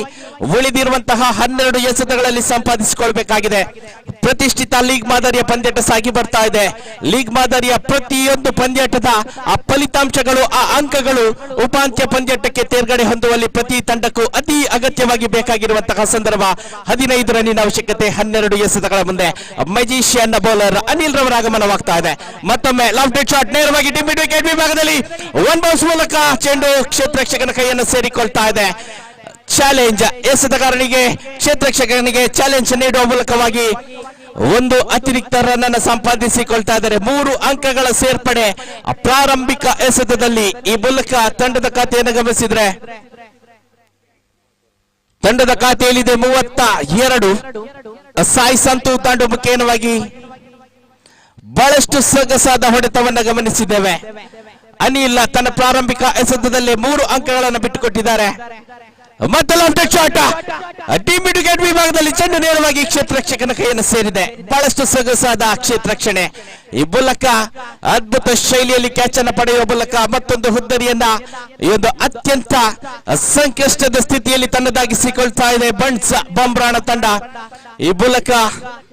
Speaker 1: ಉಳಿದಿರುವಂತಹ 12 ಎಸೆತಗಳಲ್ಲಿ ಸಂಪಾದಿಸಿಕೊಳ್ಬೇಕಾಗಿದೆ. ಪ್ರತಿಷ್ಠಿತ ಲೀಗ್ ಮಾದರಿಯ ಪಂದ್ಯಾಟ ಸಾಗಿ ಬರ್ತಾ ಇದೆ. ಲೀಗ್ ಮಾದರಿಯ ಪ್ರತಿಯೊಂದು ಪಂದ್ಯಾಟದ ಆ ಫಲಿತಾಂಶಗಳು, ಆ ಅಂಕಗಳು ಉಪಾಂತ್ಯ ಪಂದ್ಯಾಟಕ್ಕೆ ತೇರ್ಗಡೆ ಹೊಂದುವಲ್ಲಿ ಪ್ರತಿ ತಂಡಕ್ಕೂ ಅತಿ ಅಗತ್ಯವಾಗಿ ಬೇಕಾಗಿರುವಂತಹ ಸಂದರ್ಭ. 15 ರನ್ನಿನ ಅವಶ್ಯಕತೆ 12 ಎಸೆತಗಳ ಮುಂದೆ ಮೆಜಿಷಿಯನ್ ಬೌಲರ್ ಅನಿಲ್ ರವರ ಆಗಮನವಾಗ್ತಾ ಇದೆ. ಮತ್ತೊಮ್ಮೆ ಲಾಫ್ಟ್ ಶಾಟ್ ನೇರವಾಗಿ ಡಿಪ್ ಮಿಡ್ ವಿಕೆಟ್ ವಿಭಾಗದಲ್ಲಿ 1 ಬೌನ್ಸ್ ಮೂಲಕ ಚೆಂಡು ಕ್ಷೇತ್ರರಕ್ಷಕನ ಕೈಯನ್ನು ಸೇರಿಕೊಳ್ತಾ ಇದೆ. ಚಾಲೆಂಜ್, ಎಸೆತಗಾರನಿಗೆ ಕ್ಷೇತ್ರರಕ್ಷಕನಿಗೆ ಚಾಲೆಂಜ್ ನೀಡುವ ಮೂಲಕವಾಗಿ 1 ಅತಿರಿಕ್ತ ರನ್ ಅನ್ನು ಸಂಪಾದಿಸಿಕೊಳ್ತಾ ಇದ್ದಾರೆ. 3 ಅಂಕಗಳ ಸೇರ್ಪಡೆ ಪ್ರಾರಂಭಿಕ ಎಸೆತದಲ್ಲಿ. ಈ ಮೂಲಕ ತಂಡದ ಖಾತೆಯನ್ನು ಗಮನಿಸಿದ್ರೆ ತಂಡದ ಖಾತೆಯಲ್ಲಿದೆ 32. ಸಾಯಿ ಸಂತು ದಾಂಡು ಮುಖೇನವಾಗಿ ಬಹಳಷ್ಟು ಸೊಗಸಾದ ಹೊಡೆತವನ್ನು ಗಮನಿಸಿದ್ದೇವೆ. ಅನಿಲ್ ತನ್ನ ಪ್ರಾರಂಭಿಕ ಎಸೆತದಲ್ಲಿ 3 ಅಂಕಗಳನ್ನು ಬಿಟ್ಟುಕೊಟ್ಟಿದ್ದಾರೆ. ಮತ್ತೆ loft shot, deep mid wicket ವಿಭಾಗದಲ್ಲಿ ಚೆಂಡು ನೇರವಾಗಿ ಕ್ಷೇತ್ರರಕ್ಷಕನ ಕೈಯನ್ನು ಸೇರಿದೆ. ಬಹಳಷ್ಟು ಸೊಗಸಾದ ಕ್ಷೇತ್ರರಕ್ಷಣೆ. ಈ ಮೂಲಕ ಅದ್ಭುತ ಶೈಲಿಯಲ್ಲಿ ಕ್ಯಾಚ್ ಅನ್ನು ಪಡೆಯುವ ಮೂಲಕ ಮತ್ತೊಂದು ಹುದ್ದರಿಯನ್ನ ಈ ಒಂದು ಅತ್ಯಂತ ಸಂಕಷ್ಟದ ಸ್ಥಿತಿಯಲ್ಲಿ ತನ್ನದಾಗಿಸಿಕೊಳ್ತಾ ಇದೆ ಬಂಟ್ಸ್ ಬಂಬ್ರಾಣ ತಂಡ. ಈ ಮೂಲಕ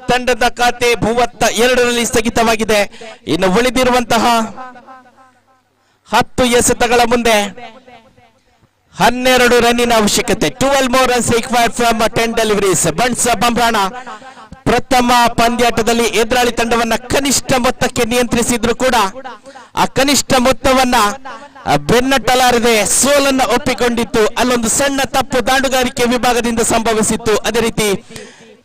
Speaker 1: ತಂಡದ ಖಾತೆ 32ರಲ್ಲಿ ಸ್ಥಗಿತವಾಗಿದೆ. ಇನ್ನು ಉಳಿದಿರುವಂತಹ 10 ಎಸೆತಗಳ ಮುಂದೆ 12 ರನ್ನಿನ ಅವಶ್ಯಕತೆ. 12 more runs required from 10 deliveries. Bunts ಬಂಬ್ರಾಣ ಪ್ರಥಮ ಪಂದ್ಯಾಟದಲ್ಲಿ ಎದುರಾಳಿ ತಂಡವನ್ನ ಕನಿಷ್ಠ ಮೊತ್ತಕ್ಕೆ ನಿಯಂತ್ರಿಸಿದ್ರು ಕೂಡ ಆ ಕನಿಷ್ಠ ಮೊತ್ತವನ್ನ ಬೆನ್ನಟ್ಟಲಾರದೆ ಸೋಲನ್ನ ಒಪ್ಪಿಕೊಂಡಿತ್ತು. ಅಲ್ಲೊಂದು ಸಣ್ಣ ತಪ್ಪು ದಾಂಡುಗಾರಿಕೆ ವಿಭಾಗದಿಂದ ಸಂಭವಿಸಿತ್ತು. ಅದೇ ರೀತಿ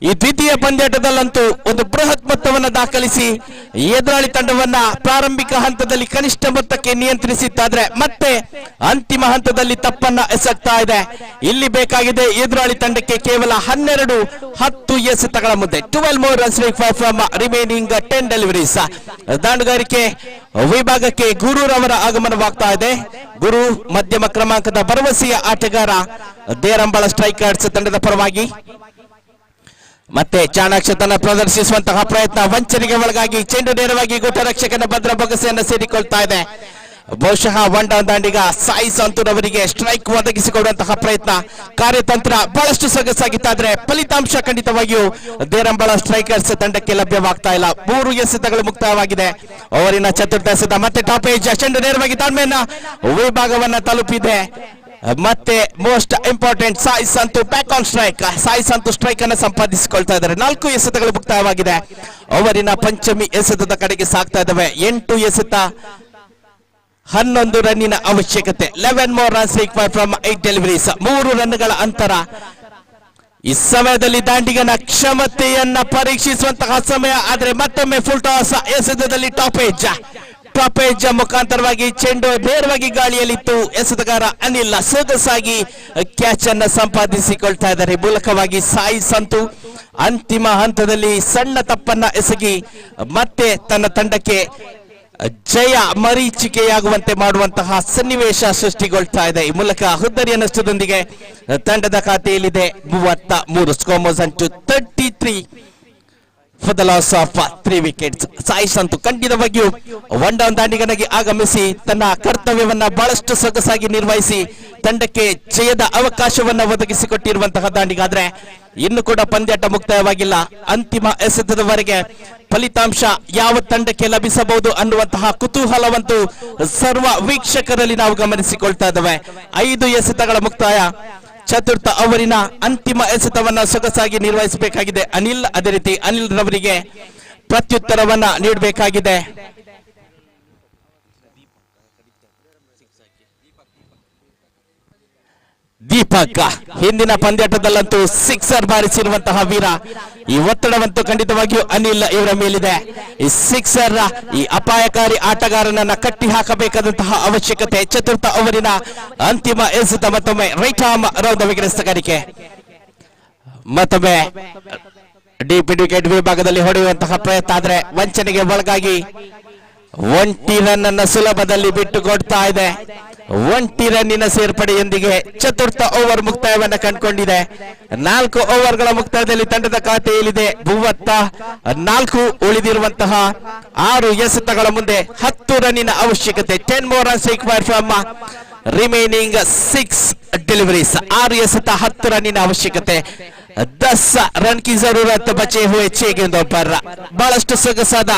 Speaker 1: ಈ ದ್ವಿತೀಯ ಪಂದ್ಯಾಟದಲ್ಲಂತೂ ಒಂದು ಬೃಹತ್ ಮೊತ್ತವನ್ನು ದಾಖಲಿಸಿ ಎದುರಾಳಿ ತಂಡವನ್ನ ಪ್ರಾರಂಭಿಕ ಹಂತದಲ್ಲಿ ಕನಿಷ್ಠ ಮೊತ್ತಕ್ಕೆ ನಿಯಂತ್ರಿಸಿದ್ದಾದ್ರೆ ಮತ್ತೆ ಅಂತಿಮ ಹಂತದಲ್ಲಿ ತಪ್ಪನ್ನ ಎಸಗ್ತಾ ಇದೆ. ಇಲ್ಲಿ ಬೇಕಾಗಿದೆ ಎದುರಾಳಿ ತಂಡಕ್ಕೆ ಕೇವಲ 10 ಎಸೆತಗಳ ಮುಂದೆ 12 more runs required from remaining 10 deliveries. ದಾಂಡುಗಾರಿಕೆ ವಿಭಾಗಕ್ಕೆ ಗುರುರವರ ಆಗಮನವಾಗ್ತಾ ಇದೆ. ಗುರು ಮಧ್ಯಮ ಕ್ರಮಾಂಕದ ಭರವಸೆಯ ಆಟಗಾರ ದೇರಂಬಳ ಸ್ಟ್ರೈಕರ್ಸ್ ತಂಡದ ಪರವಾಗಿ. ಮತ್ತೆ ಚಾಣಾಕ್ಷತನ ಪ್ರದರ್ಶಿಸುವಂತಹ ಪ್ರಯತ್ನ ವಂಚನೆಗೆ ಒಳಗಾಗಿ ಚೆಂಡು ನೇರವಾಗಿ ಗೂಟ ರಕ್ಷಕನ ಭದ್ರ ಬೊಗಸೆಯನ್ನು ಸೇರಿಕೊಳ್ತಾ ಇದೆ. ಬಹುಶಃ ಒನ್ ಡೌನ್ ದಾಂಡಿಗ ಸಾಯಿ ಸಂತೂರ್ ಅವರಿಗೆ ಸ್ಟ್ರೈಕ್ ಒದಗಿಸಿಕೊಡುವಂತಹ ಪ್ರಯತ್ನ ಕಾರ್ಯತಂತ್ರ ಬಹಳಷ್ಟು ಸೊಗಸಾಗಿತ್ತಾದ್ರೆ ಫಲಿತಾಂಶ ಖಂಡಿತವಾಗಿಯೂ ದೇರಂಬಳ ಸ್ಟ್ರೈಕರ್ಸ್ ತಂಡಕ್ಕೆ ಲಭ್ಯವಾಗ್ತಾ ಇಲ್ಲ. 3 ಎಸೆತಗಳು ಮುಕ್ತಾಯವಾಗಿದೆ. ಓವರಿನ ಚತುರ್ಥ ಎಸೆತ ಮತ್ತೆ ಟಾಪ್ ಏಜ್ ಚೆಂಡು ನೇರವಾಗಿ ತಾಳ್ಮೆಯನ್ನ ವಿಭಾಗವನ್ನ ತಲುಪಿದೆ. ಮತ್ತೆ most important Sai Santhu back on strike. Sai Santhu strike ಅನ್ನು ಸಂಪಾದಿಸಿಕೊಳ್ತಾ ಇದ್ದಾರೆ. 4 ಎಸೆತಗಳು ಮುಕ್ತಾಯವಾಗಿದೆ. ಓವರಿನ ಪಂಚಮಿ ಎಸೆತದ ಕಡೆಗೆ ಸಾಗ್ತಾ ಇದ್ದಾವೆ. 8 ಎಸೆತ 11 ರನ್ನಿನ ಅವಶ್ಯಕತೆ. 11 more runs required from 8 deliveries. 3 ರನ್ಗಳ ಅಂತರ. ಈ ಸಮಯದಲ್ಲಿ ದಾಂಡಿಗನ ಕ್ಷಮತೆಯನ್ನ ಪರೀಕ್ಷಿಸುವಂತಹ ಸಮಯ. ಆದ್ರೆ ಮತ್ತೊಮ್ಮೆ ಫುಲ್ ಟಾಸ್ ಎಸೆತದಲ್ಲಿ ಟಾಪ್ ಏಜ್ ಮುಖಾಂತರವಾಗಿ ಚೆಂಡು ನೇರವಾಗಿ ಗಾಳಿಯಲ್ಲಿತ್ತು. ಎಸೆತಗಾರ ಅನಿಲ್ ಸೊಗಸಾಗಿ ಕ್ಯಾಚ್ ಅನ್ನ ಸಂಪಾದಿಸಿಕೊಳ್ತಾ ಇದ್ದಾರೆ. ಮೂಲಕವಾಗಿ ಸಾಯಿ ಸಂತು ಅಂತಿಮ ಹಂತದಲ್ಲಿ ಸಣ್ಣ ತಪ್ಪನ್ನ ಎಸಗಿ ಮತ್ತೆ ತನ್ನ ತಂಡಕ್ಕೆ ಜಯ ಮರೀಚಿಕೆಯಾಗುವಂತೆ ಮಾಡುವಂತಹ ಸನ್ನಿವೇಶ ಸೃಷ್ಟಿಗೊಳ್ತಾ ಇದೆ. ಈ ಮೂಲಕ ಹುದ್ದರಿಯ ನಷ್ಟದೊಂದಿಗೆ ತಂಡದ ಖಾತೆಯಲ್ಲಿದೆ 33 score to 33 for the loss of 3 wickets. Sai Santhu ಖಂಡಿತವಾಗಿಯೂ ಒನ್ ಡೌನ್ ದಾಂಡಿಗನಿಗೆ ಆಗಮಿಸಿ ತನ್ನ ಕರ್ತವ್ಯವನ್ನ ಬಹಳಷ್ಟು ಸೊಗಸಾಗಿ ನಿರ್ವಹಿಸಿ ತಂಡಕ್ಕೆ ಜಯದ ಅವಕಾಶವನ್ನ ಒದಗಿಸಿಕೊಟ್ಟಿರುವಂತಹ ದಾಂಡಿಗ. ಆದ್ರೆ ಇನ್ನು ಕೂಡ ಪಂದ್ಯಾಟ ಮುಕ್ತಾಯವಾಗಿಲ್ಲ. ಅಂತಿಮ ಎಸೆತದವರೆಗೆ ಫಲಿತಾಂಶ ಯಾವ ತಂಡಕ್ಕೆ ಲಭಿಸಬಹುದು ಅನ್ನುವಂತಹ ಕುತೂಹಲವಂತೂ ಸರ್ವ ವೀಕ್ಷಕರಲ್ಲಿ ನಾವು ಗಮನಿಸಿಕೊಳ್ತಾ ಇದ್ದೇವೆ. 5 ಎಸೆತಗಳ ಮುಕ್ತಾಯ. ಚತುರ್ಥ ಓವರಿನ ಅಂತಿಮ ಎಸೆತವನ್ನ ಸೊಗಸಾಗಿ ನಿರ್ವಹಿಸಬೇಕಾಗಿದೆ ಅನಿಲ್. ಅದೇ ರೀತಿ ಅನಿಲ್ ರವರಿಗೆ ಪ್ರತ್ಯುತ್ತರವನ್ನ ನೀಡಬೇಕಾಗಿದೆ. ದೀಪಕ್ ಹಿಂದಿನ ಪಂದ್ಯಾಟದಲ್ಲಂತೂ ಸಿಕ್ಸರ್ ಬಾರಿಸಿರುವಂತಹ ವೀರ. ಈ ಒತ್ತಡವಂತೂ ಖಂಡಿತವಾಗಿಯೂ ಅನಿಲ್ ಇವರ ಮೇಲಿದೆ. ಈ ಸಿಕ್ಸರ್ ಈ ಅಪಾಯಕಾರಿ ಆಟಗಾರನನ್ನ ಕಟ್ಟಿ ಹಾಕಬೇಕಾದಂತಹ ಅವಶ್ಯಕತೆ. ಚತುರ್ಥ ಓವರಿನ ಅಂತಿಮ ಎಸೆತ ಮತ್ತೊಮ್ಮೆ ರೈಟ್ ಆರ್ಮ್ ರೌಂಡ್ ವಿಕೆಟ್ಸ್ಗಾರಿಕೆ. ಮತ್ತೊಮ್ಮೆ ಡೀಪ್ ವಿಕೆಟ್ ವಿಭಾಗದಲ್ಲಿ ಹೊಡೆಯುವಂತಹ ಪ್ರಯತ್ನ. ಆದ್ರೆ ವಂಚನೆಗೆ ಒಳಗಾಗಿ 1 ರನ್ ಅನ್ನ ಸುಲಭದಲ್ಲಿ ಬಿಟ್ಟುಕೊಡ್ತಾ ಇದೆ. 1 ರನ್ನಿನ ಸೇರ್ಪಡೆಯೊಂದಿಗೆ ಚತುರ್ಥ ಓವರ್ ಮುಕ್ತಾಯವನ್ನ ಕಂಡುಕೊಂಡಿದೆ. 4 ಓವರ್ಗಳ ಮುಕ್ತಾಯದಲ್ಲಿ ತಂಡದ ಖಾತೆಯಲ್ಲಿದೆ 34. ಉಳಿದಿರುವಂತಹ 6 ಎಸೆತಗಳ ಮುಂದೆ 10 ರನ್ನಿನ ಅವಶ್ಯಕತೆ. 10 more runs required from remaining 6 deliveries. 6 ಎಸೆತ 10 ರನ್ನಿನ ಅವಶ್ಯಕತೆ. 10 ರನ್ ಕಿ ಜರೂರತ್ ಬಚೆ ಹುए 6 गेंदों पर. ಬಹಳಷ್ಟು ಸೊಗಸಾದ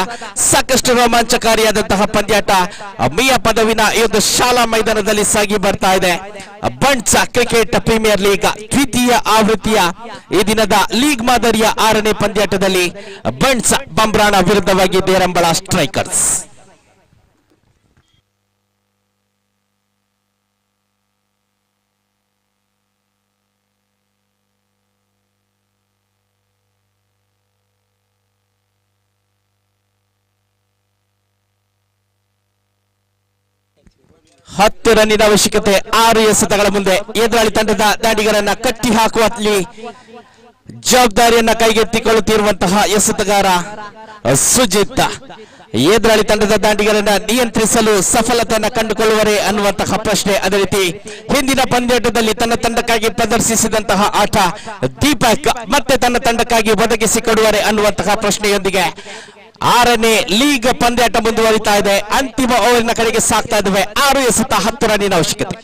Speaker 1: ಸಾಕಷ್ಟು ರೋಮಾಂಚಕಾರಿಯಾದಂತಹ ಪಂದ್ಯಾಟ ಮಿಯಾ ಪದವಿನ ಈ ಒಂದು ಶಾಲಾ ಮೈದಾನದಲ್ಲಿ ಸಾಗಿ ಬರ್ತಾ ಇದೆ. ಬಂಟ್ಸ್ ಕ್ರಿಕೆಟ್ ಪ್ರೀಮಿಯರ್ ಲೀಗ್ ದ್ವಿತೀಯ ಆವೃತ್ತಿಯ ಈ ದಿನದ ಲೀಗ್ ಮಾದರಿಯ 6ನೇ ಪಂದ್ಯಾಟದಲ್ಲಿ ಬಂಟ್ಸ್ ಬಂಬ್ರಾಣ ವಿರುದ್ಧವಾಗಿ ದೇರಂಬಳ ಸ್ಟ್ರೈಕರ್ಸ್. ಹತ್ತು ರನ್ನಿನ ಅವಶ್ಯಕತೆ. 6 ಎಸೆತಗಳ ಮುಂದೆ ಎದುರಾಳಿ ತಂಡದ ದಾಂಡಿಗರನ್ನ ಕಟ್ಟಿ ಹಾಕುವಲ್ಲಿ ಜವಾಬ್ದಾರಿಯನ್ನ ಕೈಗೆತ್ತಿಕೊಳ್ಳುತ್ತಿರುವಂತಹ ಎಸೆತಗಾರ ಸುಜಿತ್. ಎದುರಾಳಿ ತಂಡದ ದಾಂಡಿಗರನ್ನ ನಿಯಂತ್ರಿಸಲು ಸಫಲತೆಯನ್ನ ಕಂಡುಕೊಳ್ಳುವರೇ ಅನ್ನುವಂತಹ ಪ್ರಶ್ನೆ. ಅದೇ ರೀತಿ ಹಿಂದಿನ ಪಂದ್ಯಾಟದಲ್ಲಿ ತನ್ನ ತಂಡಕ್ಕಾಗಿ ಪ್ರದರ್ಶಿಸಿದಂತಹ ಆಟ ದೀಪಕ್ ಮತ್ತೆ ತನ್ನ ತಂಡಕ್ಕಾಗಿ ಒದಗಿಸಿಕೊಡುವರೇ ಅನ್ನುವಂತಹ ಪ್ರಶ್ನೆಯೊಂದಿಗೆ 6ನೇ ಲೀಗ್ ಪಂದ್ಯಾಟ ಮುಂದುವರಿತಾ ಇದೆ. ಅಂತಿಮ ಓವರಿನ ಕಡೆಗೆ ಸಾಕ್ತಾ ಇದ್ದೇವೆ. 6 ಎಸೆತ 10 ರನ್ನಿನ ಅವಶ್ಯಕತೆ.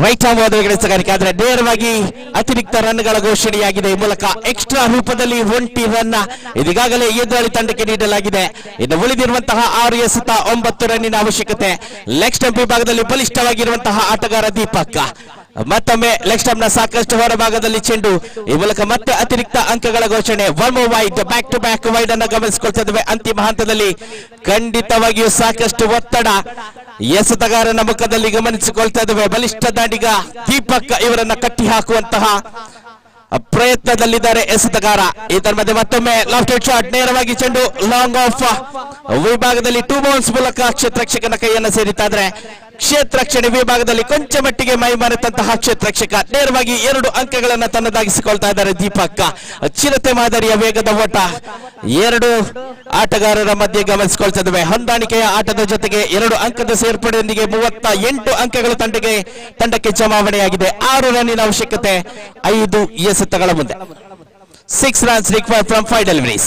Speaker 1: ರೈಟ್ ಆರ್ಮ್ ವಿಕೆಟ್ಸ್ಗಾರಿಕೆ. ಆದ್ರೆ ನೇರವಾಗಿ ಅತಿರಿಕ್ತ ರನ್ಗಳ ಘೋಷಣೆಯಾಗಿದೆ. ಈ ಮೂಲಕ ಎಕ್ಸ್ಟ್ರಾ ರೂಪದಲ್ಲಿ 1 ರನ್ ಇದೀಗಾಗಲೇ ಎದುರಾಳಿ ತಂಡಕ್ಕೆ ನೀಡಲಾಗಿದೆ. ಇನ್ನು ಉಳಿದಿರುವಂತಹ 6 ಎಸೆತ 9 ರನ್ನಿನ ಅವಶ್ಯಕತೆ. ಲೆಗ್ ಸ್ಟಂಪ್ ವಿಭಾಗದಲ್ಲಿ ಬಲಿಷ್ಠವಾಗಿರುವಂತಹ ಆಟಗಾರ ದೀಪಕ್. ಮತ್ತೊಮ್ಮೆ ಲೆಗ್ ಸ್ಟಂಪ್ ನ ಸಾಕಷ್ಟು ಹೊರಭಾಗದಲ್ಲಿ ಚೆಂಡು. ಈ ಮೂಲಕ ಮತ್ತೆ ಅತಿರಿಕ್ತ ಅಂಕಗಳ ಘೋಷಣೆ. 1 more wide, back to back wide ಅನ್ನ ಗಮನಿಸಿಕೊಳ್ತಾ ಇದ್ದೇವೆ. ಅಂತಿಮ ಹಂತದಲ್ಲಿ ಖಂಡಿತವಾಗಿಯೂ ಸಾಕಷ್ಟು ಒತ್ತಡ ಎಸೆತಗಾರನ ಮುಖದಲ್ಲಿ ಗಮನಿಸಿಕೊಳ್ತಾ ಇದ್ದೇವೆ. ಬಲಿಷ್ಠ ದಾಂಡಿಗ ದೀಪಕ್ ಇವರನ್ನ ಕಟ್ಟಿ ಹಾಕುವಂತಹ ಪ್ರಯತ್ನದಲ್ಲಿದ್ದಾರೆ ಎಸೆತಗಾರ. ಇದರ ಮಧ್ಯೆ ಮತ್ತೊಮ್ಮೆ ಲಾಫ್ಟ್ ಶಾಟ್. ನೇರವಾಗಿ ಚೆಂಡು ಲಾಂಗ್ ಆಫ್ ವಿಭಾಗದಲ್ಲಿ 2 ಬೌನ್ಸ್ ಮೂಲಕ ಕ್ಷೇತ್ರಕ್ಷಕನ ಕೈಯನ್ನು ಸೇರಿತಾದ್ರೆ ಕ್ಷೇತ್ರಕ್ಷಣೆ ವಿಭಾಗದಲ್ಲಿ ಕೊಂಚ ಮಟ್ಟಿಗೆ ಮೈ ಮರೆತಂತಹ ಕ್ಷೇತ್ರಕ್ಷಕ ನೇರವಾಗಿ 2 ಅಂಕಗಳನ್ನು ತನ್ನದಾಗಿಸಿಕೊಳ್ತಾ ಇದ್ದಾರೆ ದೀಪಕ್. ಚಿರತೆ ಮಾದರಿಯ ವೇಗದ ಓಟ 2 ಆಟಗಾರರ ಮಧ್ಯೆ ಗಮನಿಸಿಕೊಳ್ತಾ ಇದ್ದೇವೆ. ಹೊಂದಾಣಿಕೆಯ ಆಟದ ಜೊತೆಗೆ 2 ಅಂಕದ ಸೇರ್ಪಡೆಯೊಂದಿಗೆ 38 ಅಂಕಗಳು ತಂಡಕ್ಕೆ ಜಮಾವಣೆಯಾಗಿದೆ. 6 ರನ್ನಿನ ಅವಶ್ಯಕತೆ. 5 ಎಸೆತಗಳ ಮುಂದೆ 6 runs required from 5 deliveries.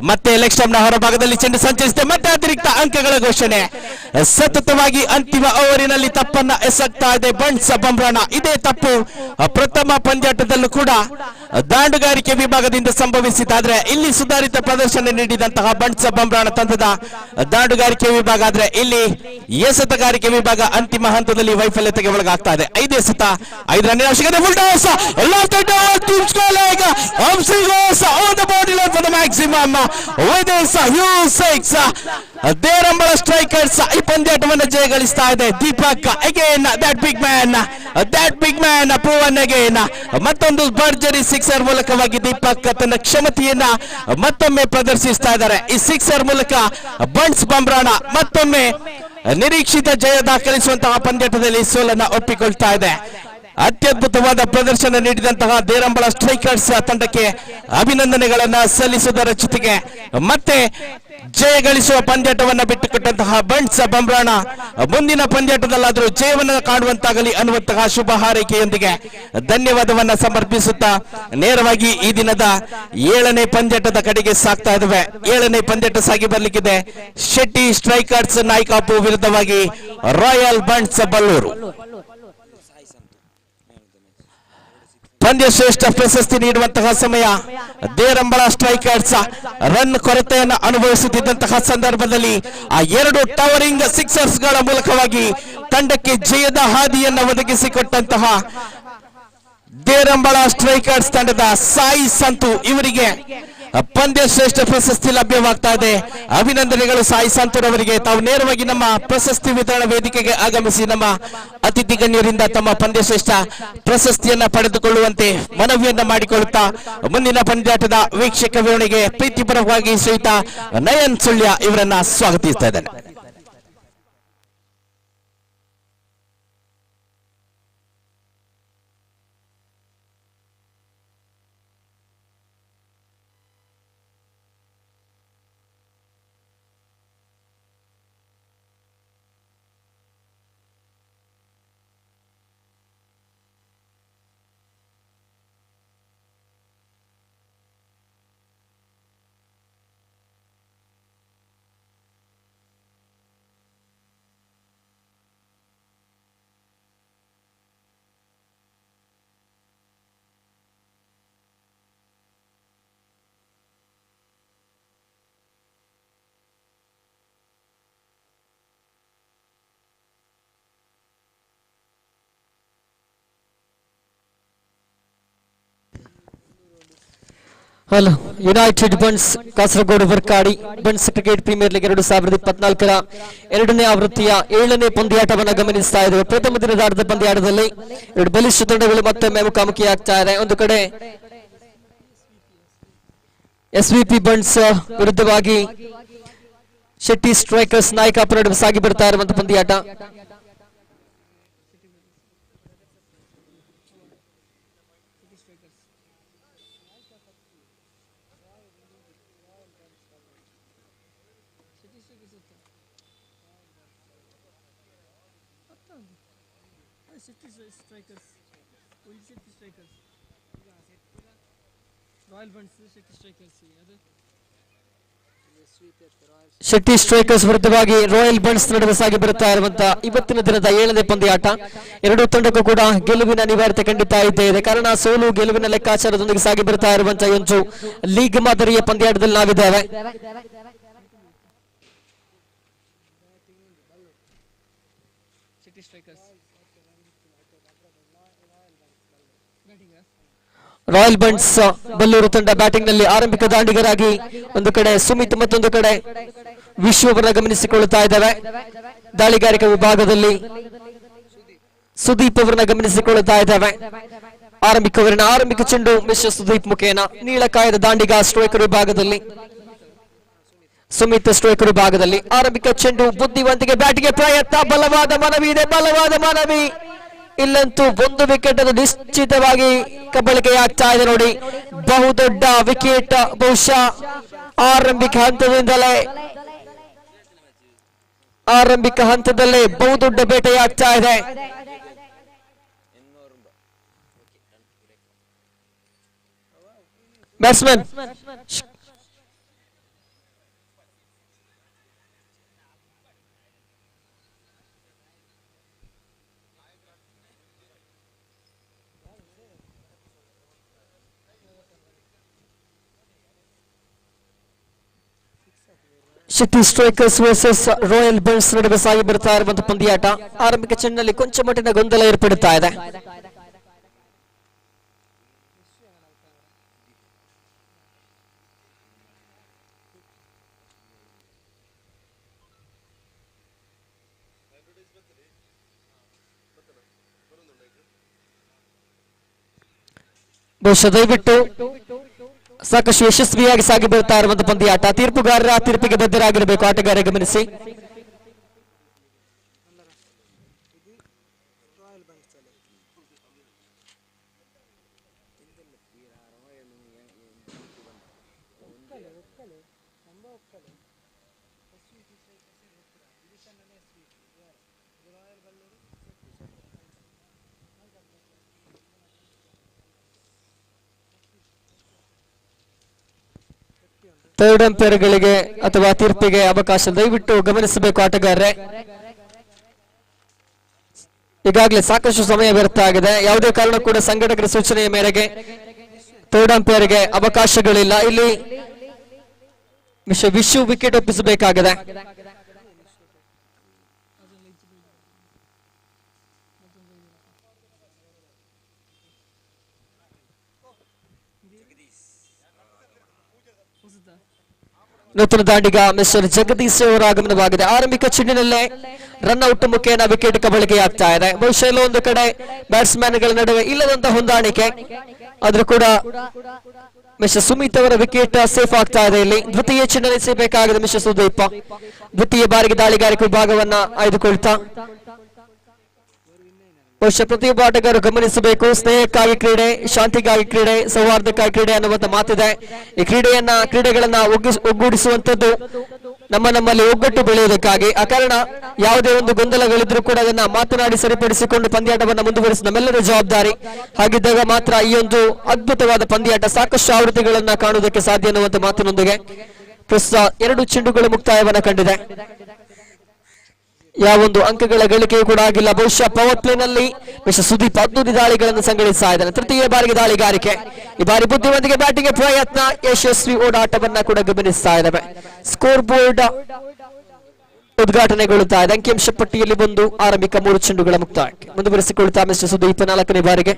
Speaker 1: ಮತ್ತೆ ಲೆಗ್ ಸ್ಟಂಪ್ ನ ಹೊರಭಾಗದಲ್ಲಿ ಚೆಂಡು ಸಂಚರಿಸಿದೆ. ಮತ್ತೆ ಅತಿರಿಕ್ತ ಅಂಕಗಳ ಘೋಷಣೆ. ಸತತವಾಗಿ ಅಂತಿಮ ಓವರಿನಲ್ಲಿ ತಪ್ಪನ್ನ ಎಸಗ್ತಾ ಇದೆ ಬಣ್ಸ್ ಬಂಬ್ರಾಣ. ಇದೇ ತಪ್ಪು ಪ್ರಥಮ ಪಂದ್ಯಾಟದಲ್ಲೂ ಕೂಡ ದಾಂಡುಗಾರಿಕೆ ವಿಭಾಗದಿಂದ ಸಂಭವಿಸಿದಾದ್ರೆ ಇಲ್ಲಿ ಸುಧಾರಿತ ಪ್ರದರ್ಶನ ನೀಡಿದಂತಹ ಬಣ್ಸ್ ಬಂಬ್ರಾಣ ತಂಡದ ದಾಂಡುಗಾರಿಕೆ ವಿಭಾಗ ಆದ್ರೆ ಇಲ್ಲಿ ಎಸೆತಗಾರಿಕೆ ವಿಭಾಗ ಅಂತಿಮ ಹಂತದಲ್ಲಿ ವೈಫಲ್ಯತೆಗೆ ಒಳಗಾಗ್ತಾ ಇದೆ. 5 ಎಸೆತ 5 ರನ್ನಿನ ಅವಶ್ಯಕತೆ. Full toss left team score leg Hamsi goes on the body line for the maximum with this huge six. Derambala strikers ಈ ಪಂದ್ಯಾಟವನ್ನು ಜಯಗಳಿಸ್ತಾ ಇದೆ. Deepak again that big man proven again. ಮತ್ತೊಂದು ಭರ್ಜರಿ ಸಿಕ್ಸರ್ ಮೂಲಕವಾಗಿ ದೀಪಕ್ ತನ್ನ ಕ್ಷಮತೆಯನ್ನ ಮತ್ತೊಮ್ಮೆ ಪ್ರದರ್ಶಿಸ್ತಾ ಇದ್ದಾರೆ. ಈ ಸಿಕ್ಸರ್ ಮೂಲಕ ಬಣ್ಸ್ ಬಂಬ್ರಾಣ ಮತ್ತೊಮ್ಮೆ ನಿರೀಕ್ಷಿತ ಜಯ ದಾಖಲಿಸುವಂತಹ ಪಂದ್ಯಾಟದಲ್ಲಿ ಸೋಲನ್ನ ಒಪ್ಪಿಕೊಳ್ತಾ ಇದೆ. ಅತ್ಯದ್ಭುತವಾದ ಪ್ರದರ್ಶನ ನೀಡಿದಂತಹ ದೇರಂಬಳ ಸ್ಟ್ರೈಕರ್ಸ್ ತಂಡಕ್ಕೆ ಅಭಿನಂದನೆಗಳನ್ನ ಸಲ್ಲಿಸುವುದರ ಜೊತೆಗೆ ಮತ್ತೆ ಜಯ ಗಳಿಸುವ ಪಂದ್ಯಾಟವನ್ನ ಬಿಟ್ಟುಕೊಟ್ಟಂತಹ ಬಣ್ಸ್ ಬಂಬ್ರಾಣ ಮುಂದಿನ ಪಂದ್ಯಾಟದಲ್ಲಾದರೂ ಜಯವನ್ನು ಕಾಣುವಂತಾಗಲಿ ಅನ್ನುವಂತಹ ಶುಭ ಹಾರೈಕೆಯೊಂದಿಗೆ ಧನ್ಯವಾದವನ್ನ ಸಮರ್ಪಿಸುತ್ತಾ ನೇರವಾಗಿ ಈ ದಿನದ 7ನೇ ಪಂದ್ಯಾಟದ ಕಡೆಗೆ ಸಾಗ್ತಾ ಇದ್ದೇವೆ. 7ನೇ ಪಂದ್ಯಾಟ ಸಾಗಿ ಬರ್ಲಿಕ್ಕಿದೆ. ಶೆಟ್ಟಿ ಸ್ಟ್ರೈಕರ್ಸ್ ನಾಯ್ಕಾಪು ವಿರುದ್ಧವಾಗಿ ರಾಯಲ್ ಬಣ್ಸ್ ಬಲ್ಲೂರು. ಪಂದ್ಯ ಶ್ರೇಷ್ಠ ಪ್ರಶಸ್ತಿ ನೀಡುವಂತಹ ಸಮಯ. ದೇರಂಬಳ ಸ್ಟ್ರೈಕರ್ಸ್ ರನ್ ಕೊರತೆಯನ್ನು ಅನುಭವಿಸುತ್ತಿದ್ದಂತಹ ಸಂದರ್ಭದಲ್ಲಿ ಆ 2 ಟವರಿಂಗ್ ಸಿಕ್ಸರ್ಸ್ ಗಳ ಮೂಲಕವಾಗಿ ತಂಡಕ್ಕೆ ಜಯದ ಹಾದಿಯನ್ನು ಒದಗಿಸಿಕೊಟ್ಟಂತಹ ದೇರಂಬಳ ಸ್ಟ್ರೈಕರ್ಸ್ ತಂಡದ ಸಾಯಿ ಸಂತು ಇವರಿಗೆ ಪಂದ್ಯ ಶ್ರೇಷ್ಠ ಪ್ರಶಸ್ತಿ ಲಭ್ಯವಾಗ್ತಾ ಇದೆ. ಅಭಿನಂದನೆಗಳು ಸಾಯಿ ಸಂತೂರವರಿಗೆ. ತಾವು ನೇರವಾಗಿ ನಮ್ಮ ಪ್ರಶಸ್ತಿ ವಿತರಣಾ ವೇದಿಕೆಗೆ ಆಗಮಿಸಿ ನಮ್ಮ ಅತಿಥಿ ಗಣ್ಯರಿಂದ ತಮ್ಮ ಪಂದ್ಯ ಶ್ರೇಷ್ಠ ಪ್ರಶಸ್ತಿಯನ್ನ ಪಡೆದುಕೊಳ್ಳುವಂತೆ ಮನವಿಯನ್ನ ಮಾಡಿಕೊಳ್ಳುತ್ತಾ ಮುಂದಿನ ಪಂದ್ಯಾಟದ ವೀಕ್ಷಕ ವಿವರಣೆಗೆ ಪ್ರೀತಿಪರವಾಗಿ ಶ್ರೀಯುತ ನಯನ್ ಸುಳ್ಯ ಇವರನ್ನ ಸ್ವಾಗತಿಸ್ತಾ ಇದ್ದೇನೆ.
Speaker 2: Hello united Bunts Kasaragod Varkadi Bunts cricket premier league 2024ರ 2ನೇ ಆವೃತ್ತಿಯ 7ನೇ ಪಂದ್ಯಾಟವನ್ನು ಗಮನಿಸ್ತಾ ಇದ್ದೇವೆ. ಪ್ರಥಮ ದಿನದ ಆಟದ ಪಂದ್ಯಾಟದಲ್ಲಿ 2 ಬಲಿಷ್ಠ ತಂಡಗಳು ಮತ್ತೊಮ್ಮೆ ಮುಖಾಮುಖಿಯಾಗ್ತಾ ಇದೆ. ಒಂದು ಕಡೆ ಎಸ್ವಿಪಿ ಬನ್ಸ್ ವಿರುದ್ಧವಾಗಿ ಶೆಟ್ಟಿ ಸ್ಟ್ರೈಕರ್ಸ್ ನಾಯಕಾಪುರ ನಡುವೆ ಸಾಗಿ ಬರ್ತಾ ಇರುವಂತಹ ಪಂದ್ಯಾಟ. ಶೆಟ್ಟಿ ಸ್ಟ್ರೈಕರ್ಸ್ ವಿರುದ್ಧವಾಗಿ ರಾಯಲ್ ಬನ್ಸ್ ನಡುವೆ ಸಾಗಿ ಬರುತ್ತಾ ಇರುವಂತಹ ಇವತ್ತಿನ ದಿನದ 7ನೇ ಪಂದ್ಯಾಟ. 2 ತಂಡಕ್ಕೂ ಕೂಡ ಗೆಲುವಿನ ಅನಿವಾರ್ಯತೆ ಖಂಡಿತ ಇದ್ದೇ ಇದೆ. ಕಾರಣ ಸೋಲು ಗೆಲುವಿನ ಲೆಕ್ಕಾಚಾರದೊಂದಿಗೆ ಸಾಗಿ ಬರ್ತಾ ಇರುವಂತಹ ಒಂದು ಲೀಗ್ ಮಾದರಿಯ ಪಂದ್ಯಾಟದಲ್ಲಿ ನಾವಿದ್ದೇವೆ. ರಾಯಲ್ ಬನ್ಸ್ ಬಲ್ಲೂರು ತಂಡ ಬ್ಯಾಟಿಂಗ್ ನಲ್ಲಿ ಆರಂಭಿಕ ದಾಂಡಿಗರಾಗಿ ಒಂದು ಕಡೆ ಸುಮಿತ್ ಮತ್ತೊಂದು ಕಡೆ ವಿಶ್ವವನ್ನ ಗಮನಿಸಿಕೊಳ್ಳುತ್ತಾ ಇದ್ದಾವೆ. ದಾಳಿಗಾರಿಕೆ ವಿಭಾಗದಲ್ಲಿ ಸುದೀಪ್ ಅವರನ್ನ ಗಮನಿಸಿಕೊಳ್ಳುತ್ತಾ ಇದ್ದಾವೆ. ಆರಂಭಿಕ ಚೆಂಡು ಮಿಸ್ಟರ್ ಸುದೀಪ್ ಮುಖೇನ ನೀಳಕಾಯದ ದಾಂಡಿಗ ಸ್ಟ್ರೈಕರ್ ವಿಭಾಗದಲ್ಲಿ ಸುಮಿತ್ ಸ್ಟ್ರೈಕರ್ ವಿಭಾಗದಲ್ಲಿ ಆರಂಭಿಕ ಚೆಂಡು ಬುದ್ಧಿವಂತಿಗೆ ಬ್ಯಾಟಿಗೆ ಪ್ರಯತ್ನ. ಬಲವಾದ ಮನವಿ ಇಲ್ಲಂತೂ 1 ವಿಕೆಟ್ ಅದು ನಿಶ್ಚಿತವಾಗಿ ಕಬಳಿಕೆಯಾಗ್ತಾ ಇದೆ ನೋಡಿ. ಬಹುದೊಡ್ಡ ವಿಕೆಟ್ ಬಹುಶಃ ಆರಂಭಿಕ ಹಂತದಲ್ಲೇ ಬಹುದೊಡ್ಡ ಬೇಟೆಯಾಗ್ತಾ ಇದೆ. ಬ್ಯಾಟ್ಸ್ಮನ್ ಶಕ್ತಿ ಸ್ಟ್ರೈಕರ್ಸ್ ವರ್ಸಸ್ ರಾಯಲ್ ಬರ್ಡ್ಸ್ ನಡುವೆ ಸಾಗಿ ಬರ್ತಾ ಇರುವಂತಹ ಪಂದ್ಯಾಟ. ಆರಂಭಿಕ ಚೆಂಡಿನಲ್ಲಿ ಕೊಂಚ ಮಟ್ಟಿನ ಗೊಂದಲ ಏರ್ಪಡುತ್ತಾ ಇದೆ. ಬಹುಶಃ ದಯವಿಟ್ಟು ಸಾಕಷ್ಟು ಯಶಸ್ವಿಯಾಗಿ ಸಾಗಿ ಬರ್ತಾ ಇರುವಂತಹ ಪಂದ್ಯಾಟ. ತೀರ್ಪುಗಾರರ ತೀರ್ಪಿಗೆ ಬದ್ಧರಾಗಿರಬೇಕು ಆಟಗಾರ, ಗಮನಿಸಿ. ಥರ್ಡ್ ಅಂಪೈರ್ಗಳಿಗೆ ಅಥವಾ ತೀರ್ಪಿಗೆ ಅವಕಾಶ ದಯವಿಟ್ಟು ಗಮನಿಸಬೇಕು ಆಟಗಾರರೇ. ಈಗಾಗಲೇ ಸಾಕಷ್ಟು ಸಮಯ ವ್ಯರ್ಥ ಆಗಿದೆ. ಯಾವುದೇ ಕಾರಣ ಕೂಡ ಸಂಘಟಕರ ಸೂಚನೆಯ ಮೇರೆಗೆ ಥರ್ಡ್ ಅಂಪೈರ್ಗೆ ಅವಕಾಶಗಳಿಲ್ಲ. ಇಲ್ಲಿ ವಿಶ್ವ ವಿಕೆಟ್ ಒಪ್ಪಿಸಬೇಕಾಗಿದೆ. ನೂತನ ದಾಂಡಿಗ ಮಿಸ್ಟರ್ ಜಗದೀಶ್ ಅವರ ಆಗಮನವಾಗಿದೆ. ಆರಂಭಿಕ ಚೆಂಡಿನಲ್ಲೇ ರನ್ ಔಟ್ ಮುಖೇನ ವಿಕೆಟ್ ಕಬಳಿಕೆಯಾಗ್ತಾ ಇದೆ. ಬಹುಶಃ ಇಲ್ಲೊಂದು ಕಡೆ ಬ್ಯಾಟ್ಸ್ಮನ್ ಗಳ ನಡುವೆ ಇಲ್ಲದಂತ ಹೊಂದಾಣಿಕೆ, ಆದ್ರೂ ಕೂಡ ಮಿಸ್ಟರ್ ಸುಮಿತ್ ಅವರ ವಿಕೆಟ್ ಸೇಫ್ ಆಗ್ತಾ ಇದೆ. ಇಲ್ಲಿ ದ್ವಿತೀಯ ಚೆಂಡಲ್ಲಿ ಸೇಬೇಕಾಗಿದೆ ಮಿಸ್ಟರ್ ಸುದೀಪ್. ದ್ವಿತೀಯ ಬಾರಿಗೆ ದಾಳಿಗಾರಿಕೆ ವಿಭಾಗವನ್ನ ಆಯ್ದುಕೊಳ್ತಾ ಬಹುಶಃ ಪ್ರತಿಯೊಬ್ಬ ಆಟಗಾರರು ಗಮನಿಸಬೇಕು. ಸ್ನೇಹಕ್ಕಾಗಿ ಕ್ರೀಡೆ, ಶಾಂತಿಗಾಗಿ ಕ್ರೀಡೆ, ಸೌಹಾರ್ದಕ್ಕಾಗಿ ಕ್ರೀಡೆ ಅನ್ನುವಂತ ಮಾತಿದೆ. ಈ ಕ್ರೀಡೆಗಳನ್ನ ಒಗ್ಗೂಡಿಸುವಂತದ್ದು ನಮ್ಮಲ್ಲಿ ಒಗ್ಗಟ್ಟು ಬೆಳೆಯುವುದಕ್ಕಾಗಿ. ಆ ಕಾರಣ ಯಾವುದೇ ಒಂದು ಗೊಂದಲಗಳಿದ್ರೂ ಕೂಡ ಅದನ್ನ ಮಾತನಾಡಿ ಸರಿಪಡಿಸಿಕೊಂಡು ಪಂದ್ಯಾಟವನ್ನು ಮುಂದುವರಿಸುವ ನಮ್ಮೆಲ್ಲರ ಜವಾಬ್ದಾರಿ. ಹಾಗಿದ್ದಾಗ ಮಾತ್ರ ಈ ಒಂದು ಅದ್ಭುತವಾದ ಪಂದ್ಯಾಟ ಸಾಕಷ್ಟು ಆವೃತ್ತಿಗಳನ್ನ ಕಾಣುವುದಕ್ಕೆ ಸಾಧ್ಯ ಅನ್ನುವಂತ ಮಾತಿನೊಂದಿಗೆ ಪ್ರಸ್ತುತ 2 ಚೆಂಡುಗಳು ಮುಕ್ತಾಯವನ್ನ ಕಂಡಿದೆ. ಯಾವೊಂದು ಅಂಕಗಳ ಗಳಿಕೆಯೂ ಕೂಡ ಆಗಿಲ್ಲ. ಬಹುಶಃ ಪವರ್ ಪ್ಲೇ ನಲ್ಲಿ ಮಿಸ್ಟರ್ ಸುದೀಪ್ 12 ದಾಳಿಗಳನ್ನು ಸಂಘಟಿಸ್ತಾ ಇದ್ದಾನೆ. ತೃತೀಯ ಬಾರಿಗೆ ದಾಳಿಗಾರಿಕೆ. ಈ ಬಾರಿ ಬುದ್ಧಿವಂತಿಕೆ ಬ್ಯಾಟಿಂಗ್ ಪ್ರಯತ್ನ, ಯಶಸ್ವಿ ಓಡಾಟವನ್ನ ಕೂಡ ಗಮನಿಸ್ತಾ ಇದ್ದಾವೆ. ಸ್ಕೋರ್ ಬೋರ್ಡ್ ಉದ್ಘಾಟನೆಗೊಳ್ಳುತ್ತಾ ಇದೆ. ಅಂಕಿಅಂಶ ಪಟ್ಟಿಯಲ್ಲಿ ಬಂದು ಆರಂಭಿಕ 3 ಚೆಂಡುಗಳ ಮುಕ್ತಾಯಕ್ಕೆ ಮುಂದುವರಿಸಿಕೊಳ್ತಾ ಮಿಸ್ಟರ್ ಸುದೀಪ್ 4ನೇ ಬಾರಿಗೆ.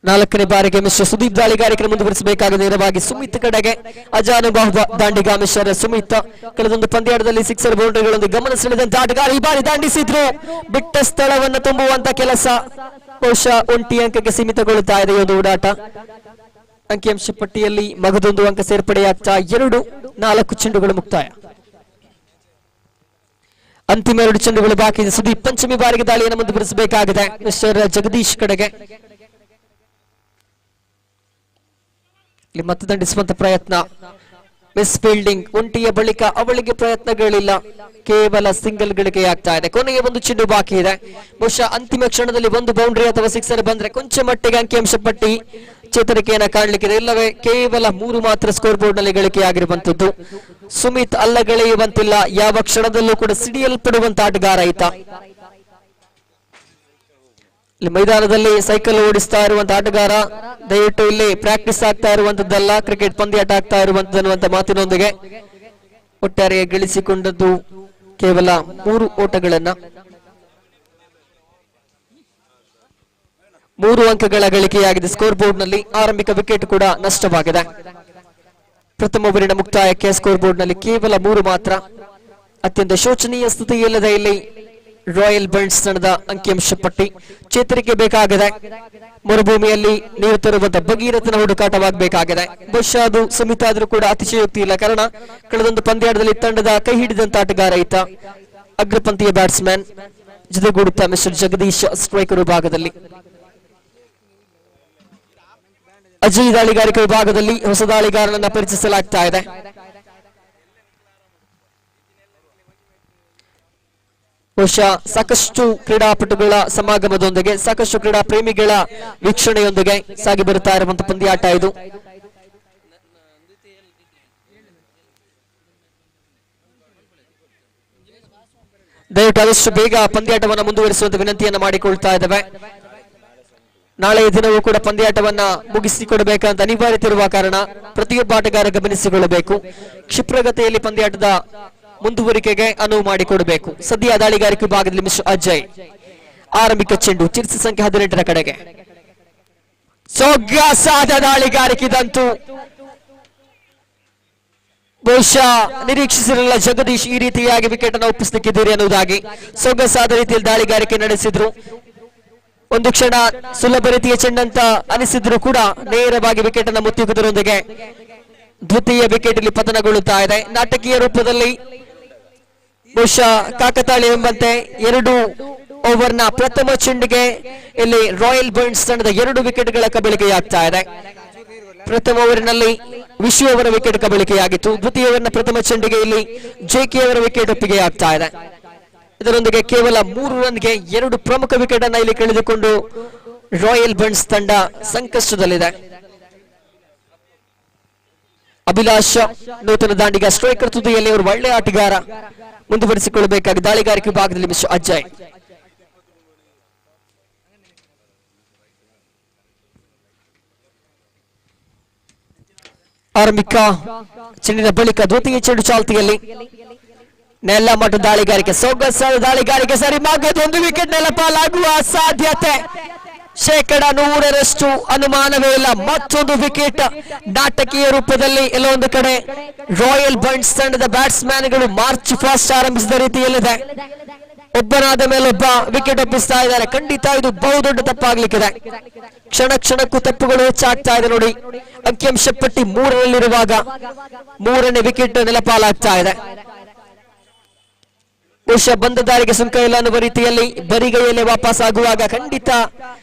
Speaker 2: ನಾಲ್ಕನೇ ಬಾರಿಗೆ ಮಿಸ್ಟರ್ ಸುದೀಪ್ ದಾಳಿಗಾರಿಕೆ ಮುಂದುವರಿಸಬೇಕಾಗಿದೆ. ನೇರವಾಗಿ ಸುಮಿತ್ ಕಡೆಗೆ ಅಜಾನುಬಾಹು ದಾಂಡಿಗ ಮಿಸ್ಟರ್ ಸುಮಿತ್. ಕಳೆದೊಂದು ಪಂದ್ಯಾಟದಲ್ಲಿ ಸಿಕ್ಸರ್ ಬೌಂಡ್ರಿಗಳೊಂದಿಗೆ ಗಮನ ಸೆಳೆದಂತ ಆಟಗಾರ ಈ ಬಾರಿ ದಾಂಡಿಸಿದ್ರು. ಬಿಟ್ಟ ಸ್ಥಳವನ್ನು ತುಂಬುವಂತ ಕೆಲಸ. ಬಹುಶಃ 1 ಅಂಕಕ್ಕೆ ಸೀಮಿತಗೊಳ್ಳುತ್ತಾ ಇದೆ ಈ ಒಂದು ಓಡಾಟ. ಅಂಕಿಅಂಶ ಪಟ್ಟಿಯಲ್ಲಿ ಮಗದೊಂದು ಅಂಕ ಸೇರ್ಪಡೆಯಾಗ್ತಾ 4 ಚೆಂಡುಗಳು ಮುಕ್ತಾಯ. ಅಂತಿಮ 2 ಚೆಂಡುಗಳು ಬಾಕಿ ಇದೆ. ಸುದೀಪ್ ಪಂಚಮಿ ಬಾರಿಗೆ ದಾಳಿಯನ್ನು ಮುಂದುವರಿಸಬೇಕಾಗಿದೆ ಮಿಸ್ಟರ್ ಜಗದೀಶ್ ಕಡೆಗೆ. ಇಲ್ಲಿ ಮತ್ತೆ ದಂಡಿಸುವಂತ ಪ್ರಯತ್ನ, ಮಿಸ್ ಫೀಲ್ಡಿಂಗ್. 1 ಬಳಿಕ ಅವಳಿಗೆ ಪ್ರಯತ್ನಗಳಿಲ್ಲ, ಕೇವಲ ಸಿಂಗಲ್ ಗಳಿಕೆಯಾಗ್ತಾ ಇದೆ. ಕೊನೆಗೆ 1 ಚೆಂಡು ಬಾಕಿ ಇದೆ. ಬಹುಶಃ ಅಂತಿಮ ಕ್ಷಣದಲ್ಲಿ 1 ಬೌಂಡ್ರಿ ಅಥವಾ ಸಿಕ್ಸರ್ ಬಂದ್ರೆ ಕೊಂಚ ಮಟ್ಟಿಗೆ ಅಂಕಿಅಂಶ ಪಟ್ಟಿ ಚೇತರಿಕೆಯನ್ನ ಕಾಣಲಿಕ್ಕಿದೆ. ಇಲ್ಲವೇ ಕೇವಲ 3 ಮಾತ್ರ ಸ್ಕೋರ್ ಬೋರ್ಡ್ ನಲ್ಲಿ ಗಳಿಕೆಯಾಗಿರುವಂತದ್ದು. ಸುಮಿತ್ ಅಲ್ಲಗಳೆಯುವಂತಿಲ್ಲ, ಯಾವ ಕ್ಷಣದಲ್ಲೂ ಕೂಡ ಸಿಡಿಯಲ್ಪಡುವಂತ ಆಟಗಾರ ಈತ. ಇಲ್ಲಿ ಮೈದಾನದಲ್ಲಿ ಸೈಕಲ್ ಓಡಿಸ್ತಾ ಇರುವಂತ ಆಟಗಾರ. ದಯವಿಟ್ಟು ಇಲ್ಲಿ ಪ್ರಾಕ್ಟೀಸ್ ಆಗ್ತಾ ಇರುವಂತದ್ದಲ್ಲ, ಕ್ರಿಕೆಟ್ ಪಂದ್ಯಾಟ ಆಗ್ತಾ ಇರುವಂತದ್ದು ಅನ್ನುವಂತ ಮಾತಿನೊಂದಿಗೆ ಒಟ್ಟಾರೆ ಗಳಿಸಿಕೊಂಡದ್ದು ಕೇವಲ 3 ಓಟಗಳನ್ನ. 3 ಅಂಕಗಳ ಗಳಿಕೆಯಾಗಿದೆ ಸ್ಕೋರ್ ಬೋರ್ಡ್ ನಲ್ಲಿ. ಆರಂಭಿಕ ವಿಕೆಟ್ ಕೂಡ ನಷ್ಟವಾಗಿದೆ. ಪ್ರಥಮ ಓವರಿನ ಮುಕ್ತಾಯಕ್ಕೆ ಸ್ಕೋರ್ ಬೋರ್ಡ್ ನಲ್ಲಿ ಕೇವಲ 3 ಮಾತ್ರ. ಅತ್ಯಂತ ಶೋಚನೀಯ ಸ್ಥಿತಿಯಿಲ್ಲದೆ ಇಲ್ಲಿ ರಾಯಲ್ ಬರ್ಡ್ಸ್ ತಂಡದ ಅಂಕಿಅಂಶ ಪಟ್ಟಿ. ಚೇತರಿಕೆ ಬೇಕಾಗಿದೆ. ಮರುಭೂಮಿಯಲ್ಲಿ ನೀರು ತರುವಂತ ಭಗೀರಥನ ಹುಡುಕಾಟವಾಗಬೇಕಾಗಿದೆ. ಬಹುಶಃ ಅದು ಸುಮಿತ್ ಆದ್ರೂ ಕೂಡ ಅತಿಶಯೋಕ್ತಿ ಇಲ್ಲ, ಕಾರಣ ಕಳೆದೊಂದು ಪಂದ್ಯಾಟದಲ್ಲಿ ತಂಡದ ಕೈ ಹಿಡಿದಂತ ಆಟಗಾರ ಈತ. ಅಗ್ರಪಂಥೀಯ ಬ್ಯಾಟ್ಸ್ಮನ್ ಜೊತೆಗೂಡುತ್ತಾ ಮಿಸ್ಟರ್ ಜಗದೀಶ್ ಸ್ಟ್ರೈಕರ್ ವಿಭಾಗದಲ್ಲಿ. ಅಜಯ್ ದಾಳಿಗಾರಿಕೆ ವಿಭಾಗದಲ್ಲಿ ಹೊಸ ದಾಳಿಗಾರನನ್ನ ಪರಿಚಯಿಸಲಾಗ್ತಾ ಇದೆ. ಬಹುಶಃ ಸಾಕಷ್ಟು ಕ್ರೀಡಾಪಟುಗಳ ಸಮಾಗಮದೊಂದಿಗೆ, ಸಾಕಷ್ಟು ಕ್ರೀಡಾ ಪ್ರೇಮಿಗಳ ವೀಕ್ಷಣೆಯೊಂದಿಗೆ ಸಾಗಿ ಬರುತ್ತಾ ಇರುವಂತಹ ಪಂದ್ಯಾಟ ಇದು. ದಯವಿಟ್ಟು ಆದಷ್ಟು ಬೇಗ ಪಂದ್ಯಾಟವನ್ನು ಮುಂದುವರಿಸುವಂತ ವಿನಂತಿಯನ್ನು ಮಾಡಿಕೊಳ್ತಾ ಇದ್ದೇವೆ. ನಾಳೆಯ ದಿನವೂ ಕೂಡ ಪಂದ್ಯಾಟವನ್ನ ಮುಗಿಸಿಕೊಡಬೇಕಂತ ಅನಿವಾರ್ಯತೆ ಇರುವ ಕಾರಣ ಪ್ರತಿಯೊಬ್ಬ ಆಟಗಾರ ಗಮನಿಸಿಕೊಳ್ಳಬೇಕು. ಕ್ಷಿಪ್ರಗತಿಯಲ್ಲಿ ಪಂದ್ಯಾಟದ ಮುಂದುವರಿಕೆಗೆ ಅನುವು ಮಾಡಿಕೊಡಬೇಕು. ಸದ್ಯ ದಾಳಿಗಾರಿಕೆ ವಿಭಾಗದಲ್ಲಿ ಮಿಸ್ಟರ್ ಅಜಯ್ ಆರಂಭಿಕ ಚೆಂಡು ಜೆರ್ಸಿ ಸಂಖ್ಯೆ 18ರ ಕಡೆಗೆ. ಸೊಗಸಾದ ದಾಳಿಗಾರಿಕೆದಂತೂ ಬಹುಶಃ ನಿರೀಕ್ಷಿಸಿರಲಿಲ್ಲ ಜಗದೀಶ್ ಈ ರೀತಿಯಾಗಿ ವಿಕೆಟ್ ಅನ್ನು ಒಪ್ಪಿಸಲಿಕ್ಕಿದ್ದೀರಿ ಅನ್ನುವುದಾಗಿ. ಸೊಗಸಾದ ರೀತಿಯಲ್ಲಿ ದಾಳಿಗಾರಿಕೆ ನಡೆಸಿದ್ರು. ಒಂದು ಕ್ಷಣ ಸುಲಭ ರೀತಿಯ ಚೆಂಡಂತ ಅನಿಸಿದ್ರು ಕೂಡ ನೇರವಾಗಿ ವಿಕೆಟ್ ಅನ್ನು ಮುತ್ತಿಯುವುದರೊಂದಿಗೆ ದ್ವಿತೀಯ ವಿಕೆಟ್ ಇಲ್ಲಿ ಪತನಗೊಳ್ಳುತ್ತಾ ಇದೆ. ನಾಟಕೀಯ ರೂಪದಲ್ಲಿ ಬಹುಶಃ ಕಾಕತಾಳಿ ಎಂಬಂತೆ 2 ಓವರ್ನ ಪ್ರಥಮ ಚೆಂಡಿಗೆ ಇಲ್ಲಿ ರಾಯಲ್ ಬರ್ನ್ಸ್ ತಂಡದ 2 ವಿಕೆಟ್ಗಳ ಕಬಳಿಕೆಯಾಗ್ತಾ ಇದೆ. ಪ್ರಥಮ ಓವರಿನಲ್ಲಿ ವಿಶ್ವ ಅವರ ವಿಕೆಟ್ ಕಬಳಿಕೆಯಾಗಿತ್ತು. ದ್ವಿತೀಯ ಓವರ್ನ ಪ್ರಥಮ ಚೆಂಡಿಗೆ ಇಲ್ಲಿ ಜೆಕೆ ಅವರ ವಿಕೆಟ್ ಒಪ್ಪಿಗೆಯಾಗ್ತಾ ಇದೆ. ಇದರೊಂದಿಗೆ ಕೇವಲ 3 ರನ್ಗೆ 2 ಪ್ರಮುಖ ವಿಕೆಟ್ ಅನ್ನ ಇಲ್ಲಿ ಕಳೆದುಕೊಂಡು ರಾಯಲ್ ಬರ್ನ್ಸ್ ತಂಡ ಸಂಕಷ್ಟದಲ್ಲಿದೆ. ಅಭಿಲಾಷ್ ನೂತನ ದಾಂಡಿಗ ಸ್ಟ್ರೈಕರ್ ತುದಿಯಲ್ಲಿ ಅವರು ಒಳ್ಳೆಯ ಆಟಗಾರ, ಮುಂದುವರಿಸಿಕೊಳ್ಳಬೇಕಾಗಿ ದಾಳಿಗಾರಿಕೆ ವಿಭಾಗದಲ್ಲಿ ಮಿಸ್ಟರ್ ಅಜಯ್. ಆರಂಭಿಕ ಚೆಂಡಿನ ಬಳಿಕ ದ್ವಿತೀಯ ಚೆಂಡು ಚಾಲ್ತಿಯಲ್ಲಿ ನೆಲಮಟ್ಟ ದಾಳಿಗಾರಿಕೆ. ಸೊಗಸಾದ ದಾಳಿಗಾರಿಕೆ ಸರಿ ಮಾಗದು. 1 ವಿಕೆಟ್ ನೆಲಪಾಲಾಗುವ ಸಾಧ್ಯತೆ 100% ಅನುಮಾನವೇ ಇಲ್ಲ. ಮತ್ತೊಂದು ವಿಕೆಟ್ ನಾಟಕೀಯ ರೂಪದಲ್ಲಿ ಎಲ್ಲೊಂದು ಕಡೆ ರಾಯಲ್ ಬರ್ನ್ಸ್ ತಂಡದ ಬ್ಯಾಟ್ಸ್ಮನ್ಗಳು ಮಾರ್ಚ್ ಫಾಸ್ಟ್ ಆರಂಭಿಸಿದ ರೀತಿಯಲ್ಲಿದೆ. ಒಬ್ಬನಾದ ಮೇಲೊಬ್ಬ ವಿಕೆಟ್ ಒಪ್ಪಿಸ್ತಾ ಇದ್ದಾರೆ. ಖಂಡಿತ ಇದು ಬಹುದೊಡ್ಡ ತಪ್ಪಾಗ್ಲಿಕ್ಕಿದೆ. ಕ್ಷಣ ಕ್ಷಣಕ್ಕೂ ತಪ್ಪುಗಳು ಹೆಚ್ಚಾಗ್ತಾ ಇದೆ ನೋಡಿ. ಅಂಕಿಅಂಶ ಪಟ್ಟಿ 3ರಲ್ಲಿರುವಾಗ 3ನೇ ವಿಕೆಟ್ ನೆಲಪಾಲಾಗ್ತಾ ಇದೆ. ಬಹುಶಃ ಬಂದ ದಾರಿಗೆ ಸುಂಕ ಇಲ್ಲ ಅನ್ನುವ ರೀತಿಯಲ್ಲಿ ಬರಿಗೈಯಲ್ಲಿ ವಾಪಸ್ ಆಗುವಾಗ ಖಂಡಿತ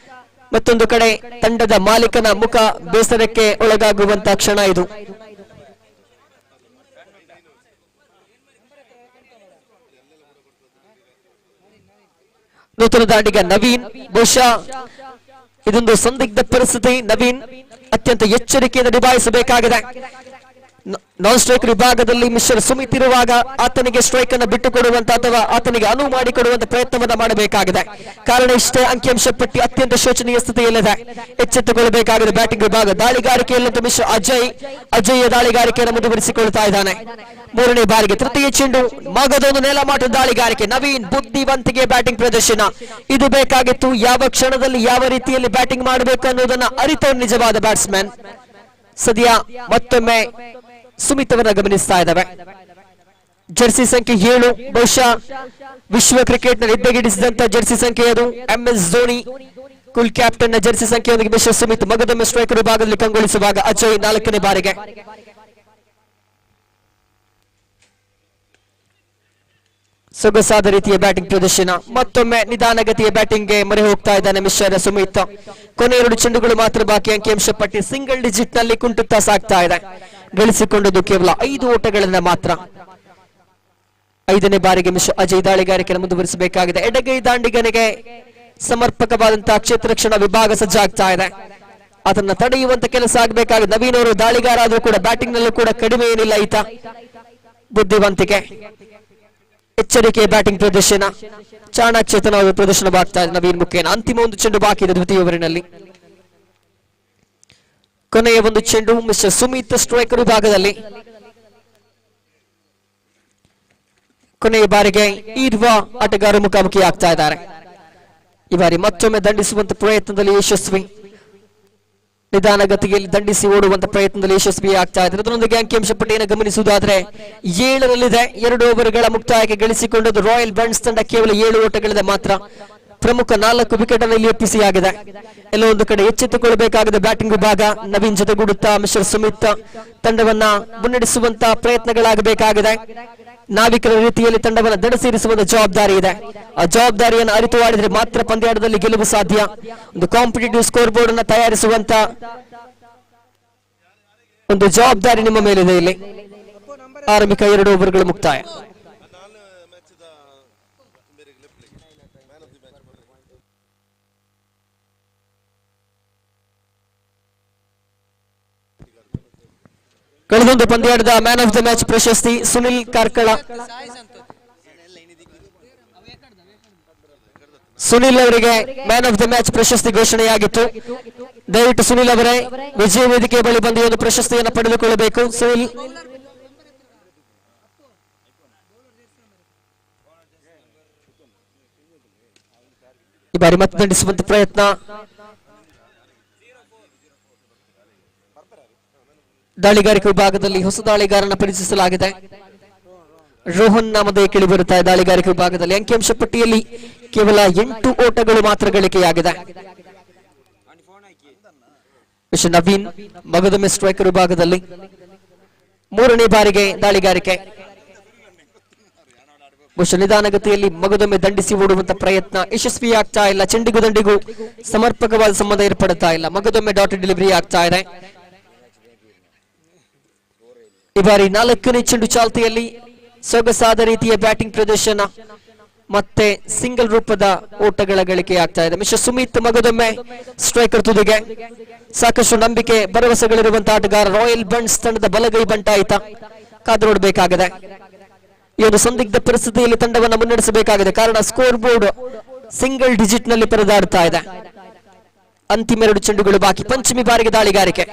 Speaker 2: ಮತ್ತೊಂದು ಕಡೆ ತಂಡದ ಮಾಲೀಕನ ಮುಖ ಬೇಸರಕ್ಕೆ ಒಳಗಾಗುವಂತಹ ಕ್ಷಣ ಇದು. ನೂತನ ದಾಂಡಿಗ ನವೀನ್. ಬಹುಶಃ ಇದೊಂದು ಸಂದಿಗ್ಧ ಪರಿಸ್ಥಿತಿ. ನವೀನ್ ಅತ್ಯಂತ ಎಚ್ಚರಿಕೆಯಿಂದ ನಿಭಾಯಿಸಬೇಕಾಗಿದೆ. ನಾನ್ ಸ್ಟ್ರೈಕರ್ ವಿಭಾಗದಲ್ಲಿ ಮಿಸ್ಟರ್ ಸುಮಿತ್ ಇರುವಾಗ ಆತನಿಗೆ ಸ್ಟ್ರೈಕ್ ಅನ್ನು ಬಿಟ್ಟುಕೊಡುವಂತ ಅಥವಾ ಆತನಿಗೆ ಅನುವು ಮಾಡಿಕೊಡುವಂತ ಪ್ರಯತ್ನವನ್ನ ಮಾಡಬೇಕಾಗಿದೆ. ಕಾರಣ ಇಷ್ಟೇ, ಅಂಕಿಅಂಶ ಪಟ್ಟಿ ಅತ್ಯಂತ ಶೋಚನೀಯ ಸ್ಥಿತಿಯಲ್ಲಿದೆ. ಎಚ್ಚೆತ್ತುಕೊಳ್ಳಬೇಕಾಗಿದೆ ಬ್ಯಾಟಿಂಗ್ ವಿಭಾಗ. ದಾಳಿಗಾರಿಕೆಯಲ್ಲಂತೂ ಮಿಸ್ಟರ್ ಅಜಯ್ ದಾಳಿಗಾರಿಕೆಯನ್ನು ಮುಂದುವರಿಸಿಕೊಳ್ತಾ ಇದ್ದಾನೆ. 3ನೇ ಬಾರಿಗೆ ತೃತೀಯ ಚೆಂಡು ಮಗದೊಂದು ನೆಲಮಾಟದ ದಾಳಿಗಾರಿಕೆ. ನವೀನ್ ಬುದ್ಧಿವಂತಿಕೆ ಬ್ಯಾಟಿಂಗ್ ಪ್ರದರ್ಶನ ಇದು ಬೇಕಾಗಿತ್ತು. ಯಾವ ಕ್ಷಣದಲ್ಲಿ ಯಾವ ರೀತಿಯಲ್ಲಿ ಬ್ಯಾಟಿಂಗ್ ಮಾಡಬೇಕು ಅನ್ನೋದನ್ನ ಅರಿತವರು ನಿಜವಾದ ಬ್ಯಾಟ್ಸ್ಮನ್. ಸದ್ಯ ಮತ್ತೊಮ್ಮೆ ಸುಮಿತ್ ಅವರನ್ನ ಗಮನಿಸ್ತಾ ಇದ್ದಾವೆ. ಜೆರ್ಸಿ ಸಂಖ್ಯೆ 7 ಬಹುಶಃ ವಿಶ್ವ ಕ್ರಿಕೆಟ್ ನಲ್ಲಿ ಬೆಗಿಡಿಸಿದಂತ ಜೆರ್ಸಿ ಸಂಖ್ಯೆ ಅದು. MS ಧೋನಿ ಕುಲ್ ಕ್ಯಾಪ್ಟನ್ ನ ಜೆರ್ಸಿ ಸಂಖ್ಯೆಯೊಂದಿಗೆ ಮಿಸ್ಟರ್ ಸುಮಿತ್ ಮಗದೊಮ್ಮೆ ಸ್ಟ್ರೈಕರ್ ವಿಭಾಗದಲ್ಲಿ ಕಂಗೊಳಿಸುವಾಗ ಅಜಯ್ 4ನೇ ಬಾರಿಗೆ. ಸೊಗಸಾದ ರೀತಿಯ ಬ್ಯಾಟಿಂಗ್ ಪ್ರದರ್ಶನ. ಮತ್ತೊಮ್ಮೆ ನಿಧಾನಗತಿಯ ಬ್ಯಾಟಿಂಗ್ಗೆ ಮೊರೆ ಹೋಗ್ತಾ ಇದ್ದಾನೆ ಮಿಸ್ಟರ್ ಸುಮಿತ್. ಕೊನೆ 2 ಚೆಂಡುಗಳು ಮಾತ್ರ ಬಾಕಿ. ಅಂಕಿಅಂಶ ಪಟ್ಟಿ ಸಿಂಗಲ್ ಡಿಜಿಟ್ ನಲ್ಲಿ ಕುಂಟುತ್ತಾ ಸಾಗ್ತಾ ಇದೆ. ಗಳಿಸಿಕೊಂಡದ್ದು ಕೇವಲ 5 ಓಟಗಳಿಂದ ಮಾತ್ರ. 5ನೇ ಬಾರಿಗೆ ಮಿಸ್ಟರ್ ಅಜಯ್ ದಾಳಿಗಾರಿಕೆಯನ್ನು ಮುಂದುವರಿಸಬೇಕಾಗಿದೆ. ಎಡಗೈ ದಾಂಡಿಗನಿಗೆ ಸಮರ್ಪಕವಾದಂತಹ ಕ್ಷೇತ್ರ ರಕ್ಷಣಾ ವಿಭಾಗ ಸಜ್ಜಾಗ್ತಾ ಇದೆ. ಅದನ್ನ ತಡೆಯುವಂತ ಕೆಲಸ ಆಗಬೇಕಾಗಿದೆ. ನವೀನ್ ಅವರು ದಾಳಿಗಾರ ಆದ್ರೂ ಕೂಡ ಬ್ಯಾಟಿಂಗ್ ನಲ್ಲೂ ಕೂಡ ಕಡಿಮೆ ಏನಿಲ್ಲ ಈತ. ಬುದ್ಧಿವಂತಿಕೆ, ಎಚ್ಚರಿಕೆಯ ಬ್ಯಾಟಿಂಗ್ ಪ್ರದರ್ಶನ, ಚಾಣಾಕ್ಷತನವಾದ ಪ್ರದರ್ಶನವಾಗ್ತಾ ಇದೆ ನವೀನ್ ಮುಖೇನ. ಅಂತಿಮ 1 ಚೆಂಡು ಬಾಕಿ ಇದೆ ದ್ವಿತೀಯ ಓವರಿನಲ್ಲಿ. ಕೊನೆಯ 1 ಚೆಂಡು ಮಿಸ್ಟರ್ ಸುಮಿತ್ ಸ್ಟ್ರೈಕರ್ ವಿಭಾಗದಲ್ಲಿ. ಕೊನೆಯ ಬಾರಿಗೆ ಈರ್ವ ಆಟಗಾರರು ಮುಖಾಮುಖಿ ಆಗ್ತಾ ಇದ್ದಾರೆ. ಈ ಬಾರಿ ಮತ್ತೊಮ್ಮೆ ದಂಡಿಸುವಂತ ಪ್ರಯತ್ನದಲ್ಲಿ ಯಶಸ್ವಿ. ನಿಧಾನಗತಿಯಲ್ಲಿ ದಂಡಿಸಿ ಓಡುವಂತ ಪ್ರಯತ್ನದಲ್ಲಿ ಯಶಸ್ವಿ ಆಗ್ತಾ ಇದ್ದಾರೆ. ಅದರೊಂದಿಗೆ ಅಂಕಿಅಂಶ ಪಟ್ಟಿಯನ್ನು ಗಮನಿಸುವುದಾದ್ರೆ 7ರಲ್ಲಿದೆ. 2 ಓವರ್ಗಳ ಮುಕ್ತಾಯಕ್ಕೆ ಗಳಿಸಿಕೊಂಡದ್ದು ರಾಯಲ್ ಬರ್ನ್ಸ್ ತಂಡ ಕೇವಲ 7 ಓಟಗಳಿಂದ ಮಾತ್ರ. ಪ್ರಮುಖ 4 ವಿಕೆಟ್ ಅನ್ನು ಇಲ್ಲಿ ಒಪ್ಪಿಸಿಯಾಗಿದೆ. ಎಲ್ಲೋ ಒಂದು ಕಡೆ ಎಚ್ಚೆತ್ತುಕೊಳ್ಳಬೇಕಾಗಿದೆ ಬ್ಯಾಟಿಂಗ್ ವಿಭಾಗ. ನವೀನ್ ಜೊತೆಗೂಡುತ್ತಾ ಮಿಸ್ಟರ್ ಸುಮಿತ್ ತಂಡವನ್ನ ಮುನ್ನಡೆಸುವಂತ ಪ್ರಯತ್ನಗಳಾಗಬೇಕಾಗಿದೆ. ನಾವಿಕರ ರೀತಿಯಲ್ಲಿ ತಂಡವನ್ನು ದಡಸೇರಿಸುವ ಜವಾಬ್ದಾರಿ ಇದೆ. ಆ ಜವಾಬ್ದಾರಿಯನ್ನು ಅರಿತು ಆಡಿದ್ರೆ ಮಾತ್ರ ಪಂದ್ಯಾಟದಲ್ಲಿ ಗೆಲುವು ಸಾಧ್ಯ. ಒಂದು ಕಾಂಪಿಟೇಟಿವ್ ಸ್ಕೋರ್ ಬೋರ್ಡ್ ಅನ್ನು ತಯಾರಿಸುವಂತ ಒಂದು ಜವಾಬ್ದಾರಿ ನಿಮ್ಮ ಮೇಲಿದೆ. ಇಲ್ಲಿ ಆರಂಭಿಕ 2 ಓವರ್ಗಳು ಮುಕ್ತಾಯ. ಕಳೆದೊಂದು ಪಂದ್ಯಾಟದ ಮ್ಯಾನ್ ಆಫ್ ದ ಮ್ಯಾಚ್ ಪ್ರಶಸ್ತಿ ಸುನಿಲ್ ಕಾರ್ಕಳ. ಸುನಿಲ್ ಅವರಿಗೆ ಮ್ಯಾನ್ ಆಫ್ ದ ಮ್ಯಾಚ್ ಪ್ರಶಸ್ತಿ ಘೋಷಣೆಯಾಗಿತ್ತು. ದಯವಿಟ್ಟು ಸುನಿಲ್ ಅವರೇ ವಿಜಯ ವೇದಿಕೆ ಬಳಿ ಬಂದು ಒಂದು ಪ್ರಶಸ್ತಿಯನ್ನು ಪಡೆದುಕೊಳ್ಳಬೇಕು. ಸುನಿಲ್ ಈ ಬಾರಿ ಮತ್ತೆ ದಂಡಿಸುವಂತ ಪ್ರಯತ್ನ. ದಾಳಿಗಾರಿಕೆ ವಿಭಾಗದಲ್ಲಿ ಹೊಸ ದಾಳಿಗಾರನ ಪರಿಚಯಿಸಲಾಗಿದೆ. ರೋಹನ್ ನಾಮದೇ ಕೇಳಿ ಬರುತ್ತಾರೆ. ದಾಳಿಗಾರಿಕೆ ವಿಭಾಗದಲ್ಲಿ ಅಂಕಿಅಂಶ ಪಟ್ಟಿಯಲ್ಲಿ ಕೇವಲ 8 ಓಟಗಳು ಮಾತ್ರ ಗಳಿಕೆಯಾಗಿದೆ. ಮಿಸ್ಟರ್ ನವೀನ್ ಮಗದೊಮ್ಮೆ ಸ್ಟ್ರೈಕರ್ ವಿಭಾಗದಲ್ಲಿ 3ನೇ ಬಾರಿಗೆ ದಾಳಿಗಾರಿಕೆ. ಬಹುಶಃ ನಿಧಾನಗತಿಯಲ್ಲಿ ಮಗದೊಮ್ಮೆ ದಂಡಿಸಿ ಓಡುವಂತ ಪ್ರಯತ್ನ ಯಶಸ್ವಿ ಆಗ್ತಾ ಇಲ್ಲ. ಚೆಂಡಿಗೂ ದಂಡಿಗೂ ಸಮರ್ಪಕವಾದ ಸಂಬಂಧ ಏರ್ಪಡುತ್ತಾ ಇಲ್ಲ. ಮಗದೊಮ್ಮೆ ಡಾಟ್ ಡೆಲಿವರಿ ಆಗ್ತಾ ಇದೆ. ಈ ಬಾರಿ 4ನೇ ಚೆಂಡು ಚಾಲ್ತಿಯಲ್ಲಿ ಸೊಗಸಾದ ರೀತಿಯ ಬ್ಯಾಟಿಂಗ್ ಪ್ರದರ್ಶನ ಮತ್ತೆ ಸಿಂಗಲ್ ರೂಪದ ಓಟಗಳ ಗಳಿಕೆ ಆಗ್ತಾ ಇದೆ. ಮಿಸ್ಟರ್ ಸುಮಿತ್ ಮಗದೊಮ್ಮೆ ಸ್ಟ್ರೈಕರ್ ತುದಿಗೆ. ಸಾಕಷ್ಟು ನಂಬಿಕೆ ಭರವಸೆಗಳಿರುವಂತಹ ಆಟಗಾರ. ರಾಯಲ್ ಬಂಟ್ಸ್ ತಂಡದ ಬಲಗೈ ಬಂಟಾಯಿತ ಕಾದು ನೋಡಬೇಕಾಗಿದೆ. ಈ ಒಂದು ಸಂದಿಗ್ಧ ಪರಿಸ್ಥಿತಿಯಲ್ಲಿ ತಂಡವನ್ನು ಮುನ್ನಡೆಸಬೇಕಾಗಿದೆ. ಕಾರಣ ಸ್ಕೋರ್ ಬೋರ್ಡ್ ಸಿಂಗಲ್ ಡಿಜಿಟ್ ನಲ್ಲಿ ಪರದಾಡ್ತಾ ಇದೆ. ಅಂತಿಮ 2 ಚೆಂಡುಗಳು ಬಾಕಿ. ಪಂಚಮಿ ಬಾರಿಗೆ ದಾಳಿಗಾರಿಕೆ.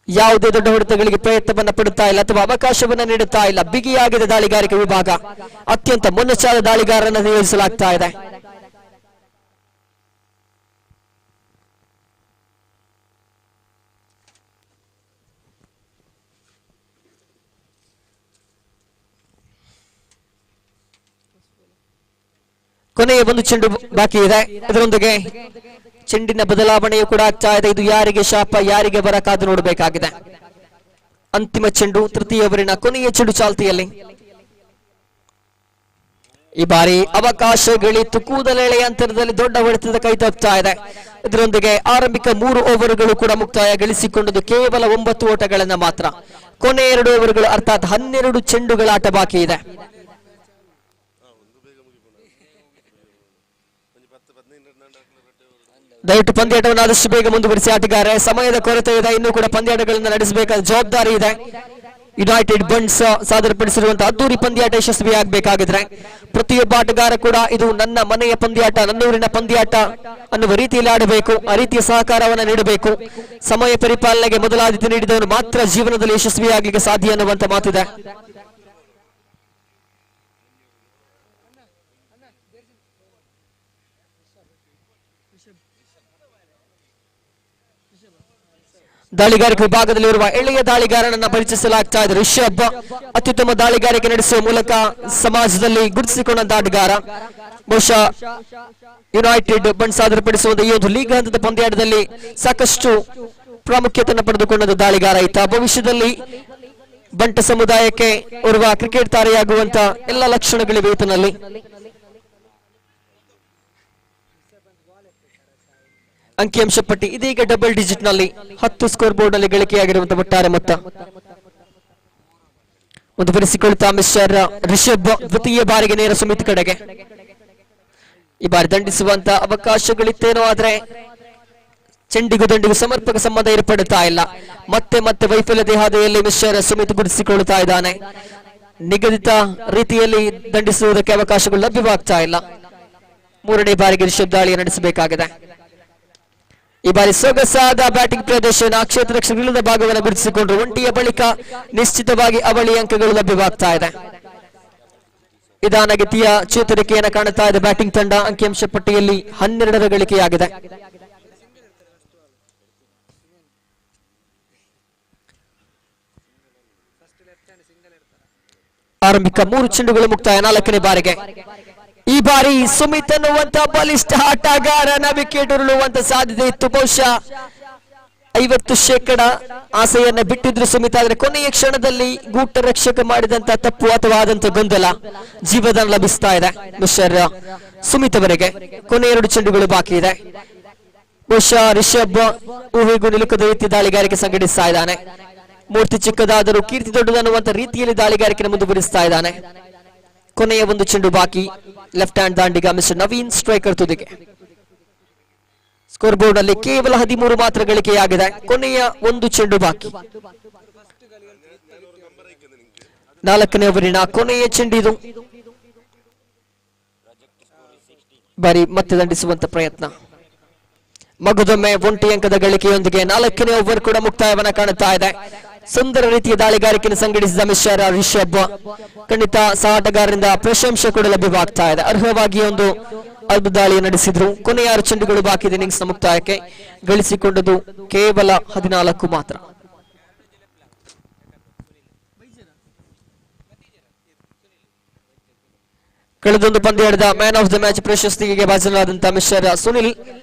Speaker 2: ಯಾವುದೇ ದೊಡ್ಡ ಹೊಡೆತಗಳಿಗೆ ಪ್ರಯತ್ನವನ್ನ ಪಡುತ್ತಾ ಇಲ್ಲ ಅಥವಾ ಅವಕಾಶವನ್ನ ನೀಡುತ್ತಾ ಇಲ್ಲ. ಬಿಗಿಯಾಗಿದೆ ದಾಳಿಗಾರಿಕೆ ವಿಭಾಗ. ಅತ್ಯಂತ ಮೊನಚಾದ ದಾಳಿಗಾರರನ್ನು ನಿಯೋಜಿಸಲಾಗ್ತಾ ಇದೆ. ಕೊನೆಯ 1 ಚೆಂಡು ಬಾಕಿ ಇದೆ. ಅದರೊಂದಿಗೆ ಚೆಂಡಿನ ಬದಲಾವಣೆಯು ಕೂಡ ಆಗ್ತಾ ಇದೆ. ಇದು ಯಾರಿಗೆ ಶಾಪ ಯಾರಿಗೆ ಬರ ಕಾದು ನೋಡಬೇಕಾಗಿದೆ. ಅಂತಿಮ ಚೆಂಡು ತೃತೀಯ ಓವರಿನ ಕೊನೆಯ ಚೆಂಡು ಚಾಲ್ತಿಯಲ್ಲಿ. ಈ ಬಾರಿ ಅವಕಾಶಗಳಿತ್ತು. ಕೂದಲೆಳೆಯ ಅಂತರದಲ್ಲಿ ದೊಡ್ಡ ಹೊಡೆತದ ಕೈ ತಪ್ಪುತ್ತಾ ಇದೆ. ಇದರೊಂದಿಗೆ ಆರಂಭಿಕ 3 ಓವರ್ಗಳು ಕೂಡ ಮುಕ್ತಾಯ ಗಳಿಸಿಕೊಂಡದ್ದು ಕೇವಲ 9 ಓಟಗಳನ್ನ ಮಾತ್ರ. ಕೊನೆಯ 2 ಓವರ್ಗಳು ಅರ್ಥಾತ್ 12 ಚೆಂಡುಗಳ ಆಟ ಬಾಕಿ ಇದೆ. ದಯವಿಟ್ಟು ಪಂದ್ಯಾಟವನ್ನು ಆದಷ್ಟು ಬೇಗ ಮುಂದುವರಿಸಿ ಆಟಗಾರ. ಸಮಯದ ಕೊರತೆ ಇದೆ. ಇನ್ನೂ ಕೂಡ ಪಂದ್ಯಾಟಗಳನ್ನು ನಡೆಸಬೇಕಾದ ಜವಾಬ್ದಾರಿ ಇದೆ. ಯುನೈಟೆಡ್ ಬಂಟ್ಸ್ ಸಾದರಪಡಿಸಿರುವಂತಹ ಅದ್ದೂರಿ ಪಂದ್ಯಾಟ ಯಶಸ್ವಿಯಾಗಬೇಕಾಗಿದ್ರೆ ಪ್ರತಿಯೊಬ್ಬ ಆಟಗಾರ ಕೂಡ ಇದು ನನ್ನ ಮನೆಯ ಪಂದ್ಯಾಟ, ನನ್ನೂರಿನ ಪಂದ್ಯಾಟ ಅನ್ನುವ ರೀತಿಯಲ್ಲಿ ಆಡಬೇಕು. ಆ ರೀತಿಯ ಸಹಕಾರವನ್ನು ನೀಡಬೇಕು. ಸಮಯ ಪರಿಪಾಲನೆಗೆ ಮೊದಲಾದ್ಯತೆ ನೀಡಿದವನು ಮಾತ್ರ ಜೀವನದಲ್ಲಿ ಯಶಸ್ವಿಯಾಗಲಿಕ್ಕೆ ಸಾಧ್ಯ ಅನ್ನುವಂತ ಮಾತಿದೆ. ದಾಳಿಗಾರಿಕೆ ವಿಭಾಗದಲ್ಲಿರುವ ಎಳೆಯ ದಾಳಿಗಾರನನ್ನ ಪರಿಚಯಿಸಲಾಗ್ತಾ ಇದೆ. ರಿಷಬ್ ಅತ್ಯುತ್ತಮ ದಾಳಿಗಾರಿಕೆ ನಡೆಸುವ ಮೂಲಕ ಸಮಾಜದಲ್ಲಿ ಗುರುತಿಸಿಕೊಂಡಂತ ಆಟಗಾರ. ಬಹುಶಃ ಯುನೈಟೆಡ್ ಬಂಟ್ಸ್ ಸಾದರಪಡಿಸುವ ಈ ಒಂದು ಲೀಗ್ ಹಂತದ ಪಂದ್ಯಾಟದಲ್ಲಿ ಸಾಕಷ್ಟು ಪ್ರಾಮುಖ್ಯತೆಯನ್ನು ಪಡೆದುಕೊಂಡ ದಾಳಿಗಾರ ಈತ. ಭವಿಷ್ಯದಲ್ಲಿ ಬಂಟ ಸಮುದಾಯಕ್ಕೆ ಓರ್ವ ಕ್ರಿಕೆಟ್ ತಾರೆಯಾಗುವಂತ ಎಲ್ಲ ಲಕ್ಷಣಗಳಿವೆ ಈತನಲ್ಲಿ. ಅಂಕಿಅಂಶ ಪಟ್ಟಿ ಇದೀಗ ಡಬಲ್ ಡಿಜಿಟ್ ನಲ್ಲಿ 10 ಸ್ಕೋರ್ ಬೋರ್ಡ್ ನಲ್ಲಿ ಗಳಿಕೆಯಾಗಿರುವಂತಹ ಒಟ್ಟಾರೆ ಮೊತ್ತ. ಮುಂದುವರಿಸಿಕೊಳ್ಳುತ್ತಾ ಮಿಸ್ಟರ್ ರಿಷಬ್ ದ್ವಿತೀಯ ಬಾರಿಗೆ ನೇರ ಸುಮಿತ್ ಕಡೆಗೆ. ಈ ಬಾರಿ ದಂಡಿಸುವಂತ ಅವಕಾಶಗಳಿತ್ತೇನೋ, ಆದ್ರೆ ಚೆಂಡಿಗೂ ದಂಡಿಗೂ ಸಮರ್ಪಕ ಸಂಬಂಧ ಏರ್ಪಡುತ್ತಾ ಇಲ್ಲ. ಮತ್ತೆ ಮತ್ತೆ ವೈಫಲ್ಯತೆ ಹಾದಿಯಲ್ಲಿ ಮಿಸ್ಟರ್ ಸುಮಿತ್ ಗುರುತಿಸಿಕೊಳ್ಳುತ್ತಾ ಇದ್ದಾನೆ. ನಿಗದಿತ ರೀತಿಯಲ್ಲಿ ದಂಡಿಸುವುದಕ್ಕೆ ಅವಕಾಶಗಳು ಲಭ್ಯವಾಗ್ತಾ ಇಲ್ಲ. 3ನೇ ಬಾರಿಗೆ ರಿಷಬ್ ದಾಳಿಯನ್ನು ನಡೆಸಬೇಕಾಗಿದೆ. ಈ ಬಾರಿ ಸೊಗಸಾದ ಬ್ಯಾಟಿಂಗ್ ಪ್ರದರ್ಶನ. ಕ್ಷೇತ್ರ ರಕ್ಷಕರಿಲ್ಲದ ಭಾಗವನ್ನು ಗುರುತಿಸಿಕೊಂಡ್ರು. ಒಂಟಿಯ ಬಳಿಕ ನಿಶ್ಚಿತವಾಗಿ ಅವಳಿ ಅಂಕಗಳು ಲಭ್ಯವಾಗ್ತಾ ಇದೆ. ನಿಧಾನಗತಿಯ ಚೇತರಿಕೆಯನ್ನು ಕಾಣುತ್ತಾ ಇದೆ ಬ್ಯಾಟಿಂಗ್ ತಂಡ. ಅಂಕಿಅಂಶ ಪಟ್ಟಿಯಲ್ಲಿ 12ರ ಗಳಿಕೆಯಾಗಿದೆ. ಆರಂಭಿಕ 3 ಚೆಂಡುಗಳು ಮುಕ್ತಾಯ 4ನೇ ಬಾರಿಗೆ. ಈ ಬಾರಿ ಸುಮಿತ್ ಅನ್ನುವಂತ ಬಲಿಷ್ಠ ಆಟಗಾರನ ವಿಕೆಟ್ ಉರುಳುವಂತ ಸಾಧ್ಯತೆ ಇತ್ತು. ಬಹುಶಃ 50% ಆಸೆಯನ್ನ ಬಿಟ್ಟಿದ್ರು ಸುಮಿತ್. ಆದ್ರೆ ಕೊನೆಯ ಕ್ಷಣದಲ್ಲಿ ಗೂಟ ರಕ್ಷಕ ಮಾಡಿದಂತ ತಪ್ಪು ಅಥವಾ ಆದಂತ ಗೊಂದಲ ಜೀವದಾನ ಲಭಿಸ್ತಾ ಇದೆ ಮಿಸ್ಟರ್ ಸುಮಿತ್ ಅವರಿಗೆ. ಕೊನೆಯ 2 ಚೆಂಡುಗಳು ಬಾಕಿ ಇದೆ. ಬಹುಶಃ ರಿಷಬ್ ಊಹೆಗೂ ನಿಲುಕದ ರೀತಿ ದಾಳಿಗಾರಿಕೆ ಸಂಘಟಿಸ್ತಾ ಇದ್ದಾನೆ. ಮೂರ್ತಿ ಚಿಕ್ಕದಾದರೂ ಕೀರ್ತಿ ದೊಡ್ಡದನ್ನುವಂತ ರೀತಿಯಲ್ಲಿ ದಾಳಿಗಾರಿಕೆ ಮುಂದುವರಿಸ್ತಾ ಇದ್ದಾನೆ. ಕೊನೆಯ 1 ಚೆಂಡು ಬಾಕಿ. ಲೆಫ್ಟ್ ಹ್ಯಾಂಡ್ ದಾಂಡಿಗ ಮಿಸ್ಟರ್ ನವೀನ್ ಸ್ಟ್ರೈಕರ್ ತುದಿಗೆ. ಸ್ಕೋರ್ ಬೋರ್ಡ್ ನಲ್ಲಿ ಕೇವಲ 13 ಮಾತ್ರ ಗಳಿಕೆಯಾಗಿದೆ. ಕೊನೆಯ 1 ಚೆಂಡು ಬಾಕಿ. 4ನೇ ಓವರಿನ ಕೊನೆಯ ಚೆಂಡಿದು. ಬಾರಿ ಮತ್ತೆ ದಂಡಿಸುವಂತ ಪ್ರಯತ್ನ. ಮಗದೊಮ್ಮೆ 1 ಅಂಕದ ಗಳಿಕೆಯೊಂದಿಗೆ 4ನೇ ಓವರ್ ಕೂಡ ಮುಕ್ತಾಯವನ್ನ ಕಾಣುತ್ತಾ ಇದೆ. ಸುಂದರ ರೀತಿಯ ದಾಳಿಗಾರಿಕೆಯನ್ನು ಸಂಘಟಿಸಿದ ಮಿಶ್ರ ರಿಷಬ್. ಖಂಡಿತ ಸಹಾಟಗಾರರಿಂದ ಪ್ರಶಂಸೆ ಕೂಡ ಲಭ್ಯವಾಗ್ತಾ ಇದೆ. ಅರ್ಹವಾಗಿ ಒಂದು ಅದ್ಭುತ ದಾಳಿ ನಡೆಸಿದ್ರು. ಕೊನೆಯ 6 ಚೆಂಡುಗಳು ಬಾಕಿ ಇದೆ ಇನ್ನಿಂಗ್ಸ್ ನ ಮುಕ್ತಾಯಕ್ಕೆ. ಗಳಿಸಿಕೊಂಡದ್ದು ಕೇವಲ 14 ಮಾತ್ರ. ಕಳೆದೊಂದು ಪಂದ್ಯಾಟದ ಮ್ಯಾನ್ ಆಫ್ ದ ಮ್ಯಾಚ್ ಪ್ರಶಸ್ತಿಗೆ ಭಾಜನರಾದಂತಹ ಮಿಸ್ಟರ್ ಸುನಿಲ್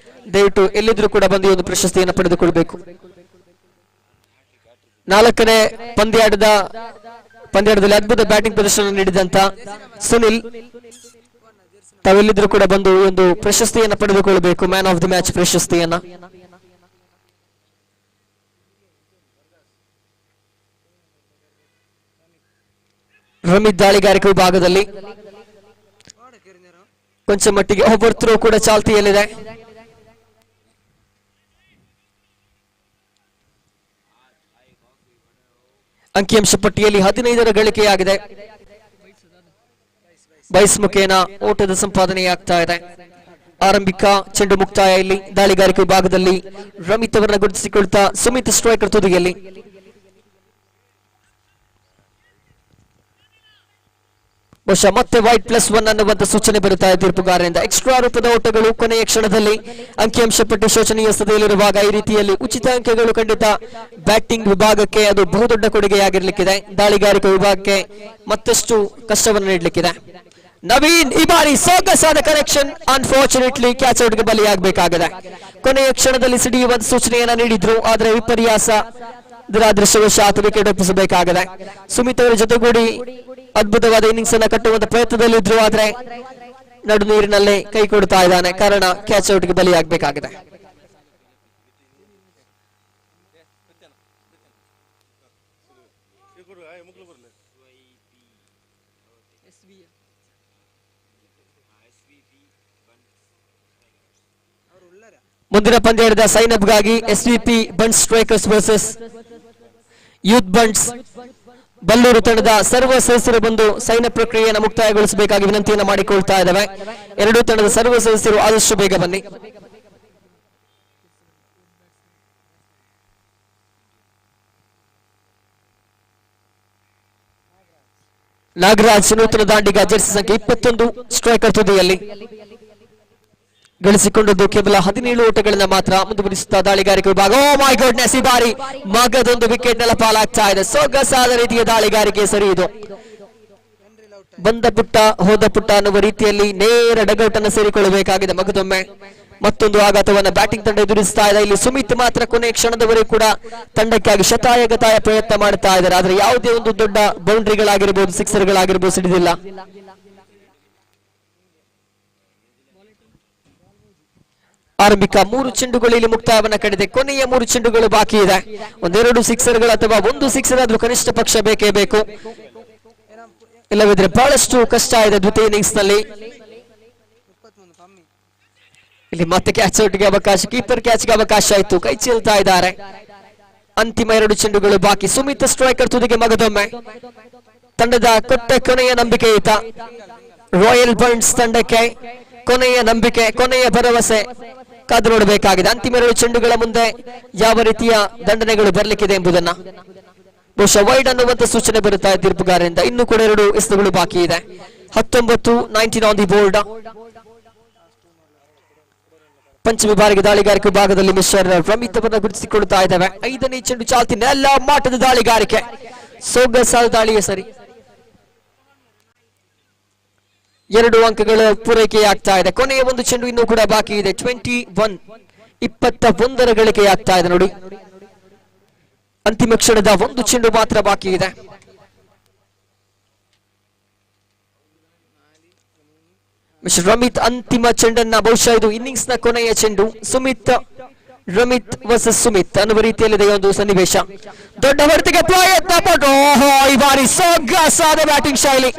Speaker 2: ದಯವಿಟ್ಟು ಎಲ್ಲಿದ್ರೂ ಕೂಡ ಬಂದು ಒಂದು ಪ್ರಶಸ್ತಿಯನ್ನು ಪಡೆದುಕೊಳ್ಳಬೇಕು. 4ನೇ ಪಂದ್ಯಾಟದಲ್ಲಿ ಅದ್ಭುತ ಬ್ಯಾಟಿಂಗ್ ಪ್ರದರ್ಶನ ನೀಡಿದಂತ ಸುನಿಲ್ ತಾವೆಲ್ಲಿದ್ರೂ ಕೂಡ ಬಂದು ಒಂದು ಪ್ರಶಸ್ತಿಯನ್ನು ಪಡೆದುಕೊಳ್ಳಬೇಕು, ಮ್ಯಾನ್ ಆಫ್ ದ ಮ್ಯಾಚ್ ಪ್ರಶಸ್ತಿಯನ್ನ. ರಮಿತ್ ದಾಳಿಗಾರಿಕೆ ವಿಭಾಗದಲ್ಲಿ ಕೊಂಚ ಮಟ್ಟಿಗೆ ಓವರ್ ಥ್ರೋ ಕೂಡ ಚಾಲ್ತಿಯಲ್ಲಿದೆ. ಅಂಕಿಅಂಶ ಪಟ್ಟಿಯಲ್ಲಿ 15ರ ಗಳಿಕೆಯಾಗಿದೆ. ಬೈಸ್ ಮುಖೇನ ಓಟದ ಸಂಪಾದನೆಯಾಗ್ತಾ ಇದೆ. ಆರಂಭಿಕ ಚೆಂಡು ಮುಕ್ತಾಯ ಇಲ್ಲಿ ದಾಳಿಗಾರಿಕೆ ವಿಭಾಗದಲ್ಲಿ ರಮಿತ್ ಅವರನ್ನ ಗುರುತಿಸಿಕೊಳ್ತಾ ಸುಮಿತ್ ಸ್ಟ್ರೈಕರ್ ತುದಿಯಲ್ಲಿ. ಬಹುಶಃ ಮತ್ತೆ ವೈಟ್ +1 ಅನ್ನುವಂತ ಸೂಚನೆ ಬರುತ್ತಾ ಇದೆ ತೀರ್ಪುಗಾರರಿಂದ. ಎಕ್ಸ್ಟ್ರಾ ರೂಪದ ಓಟಗಳು ಕೊನೆಯ ಕ್ಷಣದಲ್ಲಿ ಅಂಕಿಅಂಶ ಪಟ್ಟಿ ಶೋಚನೀಯ ಸ್ಥಿತಿಯಲ್ಲಿರುವಾಗ ಈ ರೀತಿಯಲ್ಲಿ ಉಚಿತ ಅಂಕಗಳು ಖಂಡಿತ ಬ್ಯಾಟಿಂಗ್ ವಿಭಾಗಕ್ಕೆ ಅದು ಬಹುದೊಡ್ಡ ಕೊಡುಗೆಯಾಗಿರ್ಲಿಕ್ಕಿದೆ. ದಾಳಿಗಾರಿಕೆ ವಿಭಾಗಕ್ಕೆ ಮತ್ತಷ್ಟು ಕಷ್ಟವನ್ನು ನೀಡಲಿಕ್ಕಿದೆ. ನವೀನ್ ಈ ಬಾರಿ ಸೊಗಸಾದ ಕನೆಕ್ಷನ್, ಅನ್ಫಾರ್ಚುನೇಟ್ಲಿ ಕ್ಯಾಚ್ ಔಟ್ಗೆ ಬಲಿಯಾಗಬೇಕಾಗಿದೆ. ಕೊನೆಯ ಕ್ಷಣದಲ್ಲಿ ಸಿಡಿಯುವ ಸೂಚನೆಯನ್ನ ನೀಡಿದ್ರು, ಆದ್ರೆ ವಿಪರ್ಯಾಸ ದುರಾದೃಷ್ಟವಶಾತ್ ವಿಕೆಟ್ ಒಪ್ಪಿಸಬೇಕಾಗಿದೆ. ಸುಮಿತ್ ಅವರ ಜೊತೆಗೂಡಿ ಅದ್ಭುತವಾದ ಇನ್ನಿಂಗ್ಸ್ ಅನ್ನ ಕಟ್ಟುವಂತ ಪ್ರಯತ್ನದಲ್ಲಿದ್ರು, ಆದ್ರೆ ನಡು ನೀರಿನಲ್ಲೇ ಕೈ ಕೊಡ್ತಾ ಇದ್ದಾನೆ, ಕಾರಣ ಕ್ಯಾಚ್ ಔಟ್ಗೆ ಬಲಿಯಾಗಬೇಕಾಗಿದೆ. ಮುಂದಿನ ಪಂದ್ಯದ ಸೈನಪ್ಗಾಗಿ SVP Bunts strikers versus youth Bunts Balluru ತಂಡದ ಸರ್ವ ಸದಸ್ಯರು ಬಂದು ಸೈನ್ ಅಪ್ ಪ್ರಕ್ರಿಯೆಯನ್ನು ಮುಕ್ತಾಯಗೊಳಿಸಬೇಕಾಗಿ ವಿನಂತಿಯನ್ನು ಮಾಡಿಕೊಳ್ತಾ ಇದ್ದಾವೆ. ಎರಡೂ ತಂಡದ ಸರ್ವ ಸದಸ್ಯರು ಆದಷ್ಟು ಬೇಗ ಬನ್ನಿ. ನಾಗರಾಜ್ ನೂತನ ದಾಂಡಿಗ ಜೆರ್ಸಿ ಸಂಖ್ಯೆ 21 ಸ್ಟ್ರೈಕರ್ ತುದಿಯಲ್ಲಿ ಗಳಿಸಿಕೊಂಡದ್ದು ಕೇವಲ 17 ಓಟಗಳಿಂದ ಮಾತ್ರ. ಮುಂದುವರಿಸುತ್ತಾ ದಾಳಿಗಾರಿಕೆ ವಿಭಾಗ. ಓ ಮೈ ಗಾಡ್ನೆಸ್, ಈ ಬಾರಿ ಮಗದೊಂದು ವಿಕೆಟ್ ನೆಲ ಪಾಲಾಗ್ತಾ ಇದೆ. ಸೊಗಸಾದ ರೀತಿಯ ದಾಳಿಗಾರಿಕೆ ಸರಿ ಇದು. ಬಂದ ಪುಟ್ಟ ಹೋದ ಪುಟ್ಟ ಅನ್ನುವ ರೀತಿಯಲ್ಲಿ ನೇರ ಡಗೌಟ್ ಅನ್ನು ಸೇರಿಕೊಳ್ಳಬೇಕಾಗಿದೆ. ಮಗದೊಮ್ಮೆ ಮತ್ತೊಂದು ಆಘಾತವನ್ನ ಬ್ಯಾಟಿಂಗ್ ತಂಡ ಎದುರಿಸ್ತಾ ಇದೆ. ಇಲ್ಲಿ ಸುಮಿತ್ ಮಾತ್ರ ಕೊನೆಯ ಕ್ಷಣದವರೆಗೂ ಕೂಡ ತಂಡಕ್ಕಾಗಿ ಶತಾಯಗತಾಯ ಪ್ರಯತ್ನ ಮಾಡ್ತಾ ಇದ್ದಾರೆ, ಆದ್ರೆ ಯಾವುದೇ ಒಂದು ದೊಡ್ಡ ಬೌಂಡ್ರಿಗಳಾಗಿರ್ಬೋದು, ಸಿಕ್ಸರ್ಗಳಾಗಿರ್ಬೋದು ಸಿಡಿದಿಲ್ಲ. ಆರಂಭಿಕ 3 ಚೆಂಡುಗಳು ಇಲ್ಲಿ ಮುಕ್ತಾಯವನ್ನ ಕಂಡಿದೆ. ಕೊನೆಯ 3 ಚೆಂಡುಗಳು ಬಾಕಿ ಇದೆ. ಒಂದೆರಡು ಸಿಕ್ಸರ್ಗಳು ಅಥವಾ ಒಂದು ಸಿಕ್ಸರ್ ಆದ್ರೂ ಕನಿಷ್ಠ ಪಕ್ಷ ಬೇಕೇ ಬೇಕು, ಇಲ್ಲವಿದ್ರೆ ಬಹಳಷ್ಟು ಕಷ್ಟ ಇದೆ ದ್ವಿತೀಯ ಇನ್ನಿಂಗ್ಸ್ ನಲ್ಲಿ. ಇಲ್ಲಿ ಮತ್ತೆ ಕ್ಯಾಚ್ ಔಟ್ಗೆ ಅವಕಾಶ, ಕೀಪರ್ ಕ್ಯಾಚ್ಗೆ ಅವಕಾಶ ಆಯ್ತು, ಕೈ ಚೆಲ್ತಾ ಇದ್ದಾರೆ. ಅಂತಿಮ 2 ಚೆಂಡುಗಳು ಬಾಕಿ. ಸುಮಿತ್ ಸ್ಟ್ರೈಕರ್ ತುದಿಗೆ ಮಗದೊಮ್ಮೆ. ತಂಡದ ಕೊಟ್ಟ ಕೊನೆಯ ನಂಬಿಕೆ ಈತ. ರಾಯಲ್ ಬಂಟ್ಸ್ ತಂಡಕ್ಕೆ ಕೊನೆಯ ನಂಬಿಕೆ, ಕೊನೆಯ ಭರವಸೆ ಕಾದು ನೋಡಬೇಕಾಗಿದೆ. ಅಂತಿಮ 2 ಚೆಂಡುಗಳ ಮುಂದೆ ಯಾವ ರೀತಿಯ ದಂಡನೆಗಳು ಬರಲಿಕ್ಕಿದೆ ಎಂಬುದನ್ನ. ಬಹುಶಃ ವೈಡ್ ಅನ್ನುವಂತ ಸೂಚನೆ ಬರುತ್ತಾ ಇದೆ ತೀರ್ಪುಗಾರರಿಂದ. ಇನ್ನೂ ಕೂಡ 2 ಎಸೆತಗಳು ಬಾಕಿ ಇದೆ. 19 ಆನ್ ದಿ ಬೋರ್ಡ್. ಪಂಚಮಿ ಬಾರಿಗೆ ದಾಳಿಗಾರಿಕೆ ವಿಭಾಗದಲ್ಲಿ ಮಿಸ್ಟರ್ ರಮಿತ್ ಅವರನ್ನು ಗುರುತಿಸಿಕೊಳ್ತಾ ಇದ್ದಾವೆ. 5ನೇ ಚೆಂಡು ಚಾಲ್ತಿ, ನೆಲ ಮಾಟದ ದಾಳಿಗಾರಿಕೆ, ಸೊಗಸಾದ ದಾಳಿಯೇ ಸರಿ. 2 ಅಂಕಗಳ ಪೂರೈಕೆಯಾಗ್ತಾ ಇದೆ. ಕೊನೆಯ 1 ಚೆಂಡು ಇನ್ನೂ ಕೂಡ ಬಾಕಿ ಇದೆ. 21 ಗಳಿಕೆಯಾಗ್ತಾ ಇದೆ ನೋಡಿ. ಅಂತಿಮ ಕ್ಷಣದ 1 ಚೆಂಡು ಮಾತ್ರ ಬಾಕಿ ಇದೆ. ಮಿಸ್ಟರ್ ರಮಿತ್ ಅಂತಿಮ ಚೆಂಡನ್ನ, ಬಹುಶಃ ಇದು ಇನ್ನಿಂಗ್ಸ್ ನ ಕೊನೆಯ ಚೆಂಡು. ರಮಿತ್ ವರ್ಸಸ್ ಸುಮಿತ್ ಅನ್ನುವ ರೀತಿಯಲ್ಲಿದೆ ಒಂದು ಸನ್ನಿವೇಶ. ದೊಡ್ಡ ಹೊರತಿಗೆ ಪ್ರಯತ್ನ ಪಟ್ಟು, ಈ ಬಾರಿ ಸೊಗಸಾದ ಬ್ಯಾಟಿಂಗ್ ಶೈಲಿ.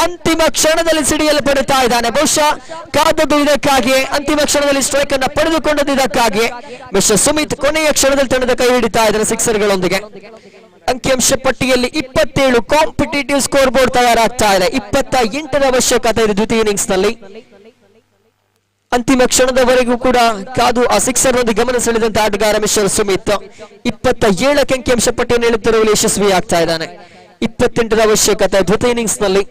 Speaker 2: ಅಂತಿಮ ಕ್ಷಣದಲ್ಲಿ ಸಿಡಿಯಲು ಪಡುತ್ತಾ ಇದ್ದಾನೆ. ಬಹುಶಃ ಕಾದದ್ದು ಇದಕ್ಕಾಗಿಯೇ, ಅಂತಿಮ ಕ್ಷಣದಲ್ಲಿ ಸ್ಟ್ರೈಕ್ ಅನ್ನ ಪಡೆದುಕೊಂಡದ್ದು ಇದಕ್ಕಾಗಿಯೇ. ಮಿಸ್ಟರ್ ಸುಮಿತ್ ಕೊನೆಯ ಕ್ಷಣದಲ್ಲಿ ತಂಡದ ಕೈ ಹಿಡಿತಾ ಇದ್ದಾರೆ ಸಿಕ್ಸರ್ಗಳೊಂದಿಗೆ. ಅಂಕಿಅಂಶ ಪಟ್ಟಿಯಲ್ಲಿ 27 ಕಾಂಪಿಟೇಟಿವ್ ಸ್ಕೋರ್ ಬೋರ್ಡ್ ತಯಾರಾಗ್ತಾ ಇದೆ. 28ರ ಅವಶ್ಯಕತೆ ಇದೆ ದ್ವಿತೀಯ ಇನ್ನಿಂಗ್ಸ್ ನಲ್ಲಿ. ಅಂತಿಮ ಕ್ಷಣದವರೆಗೂ ಕೂಡ ಕಾದು ಆ ಸಿಕ್ಸರ್ ಒಂದು ಗಮನ ಸೆಳೆದಂತ ಆಟಗಾರ ಮಿಶೆಲ್ ಸುಮಿತ್ 27ಕ್ಕೆ ಅಂಕಿಅಂಶ ಪಟ್ಟಿಯನ್ನು ಹೇಳುತ್ತಿರುವಲ್ಲಿ ಯಶಸ್ವಿಯಾಗ್ತಾ ಇದ್ದಾನೆ. 28ರ ಅವಶ್ಯಕತೆ ದ್ವಿತೀಯ ಇನ್ನಿಂಗ್ಸ್ ನಲ್ಲಿ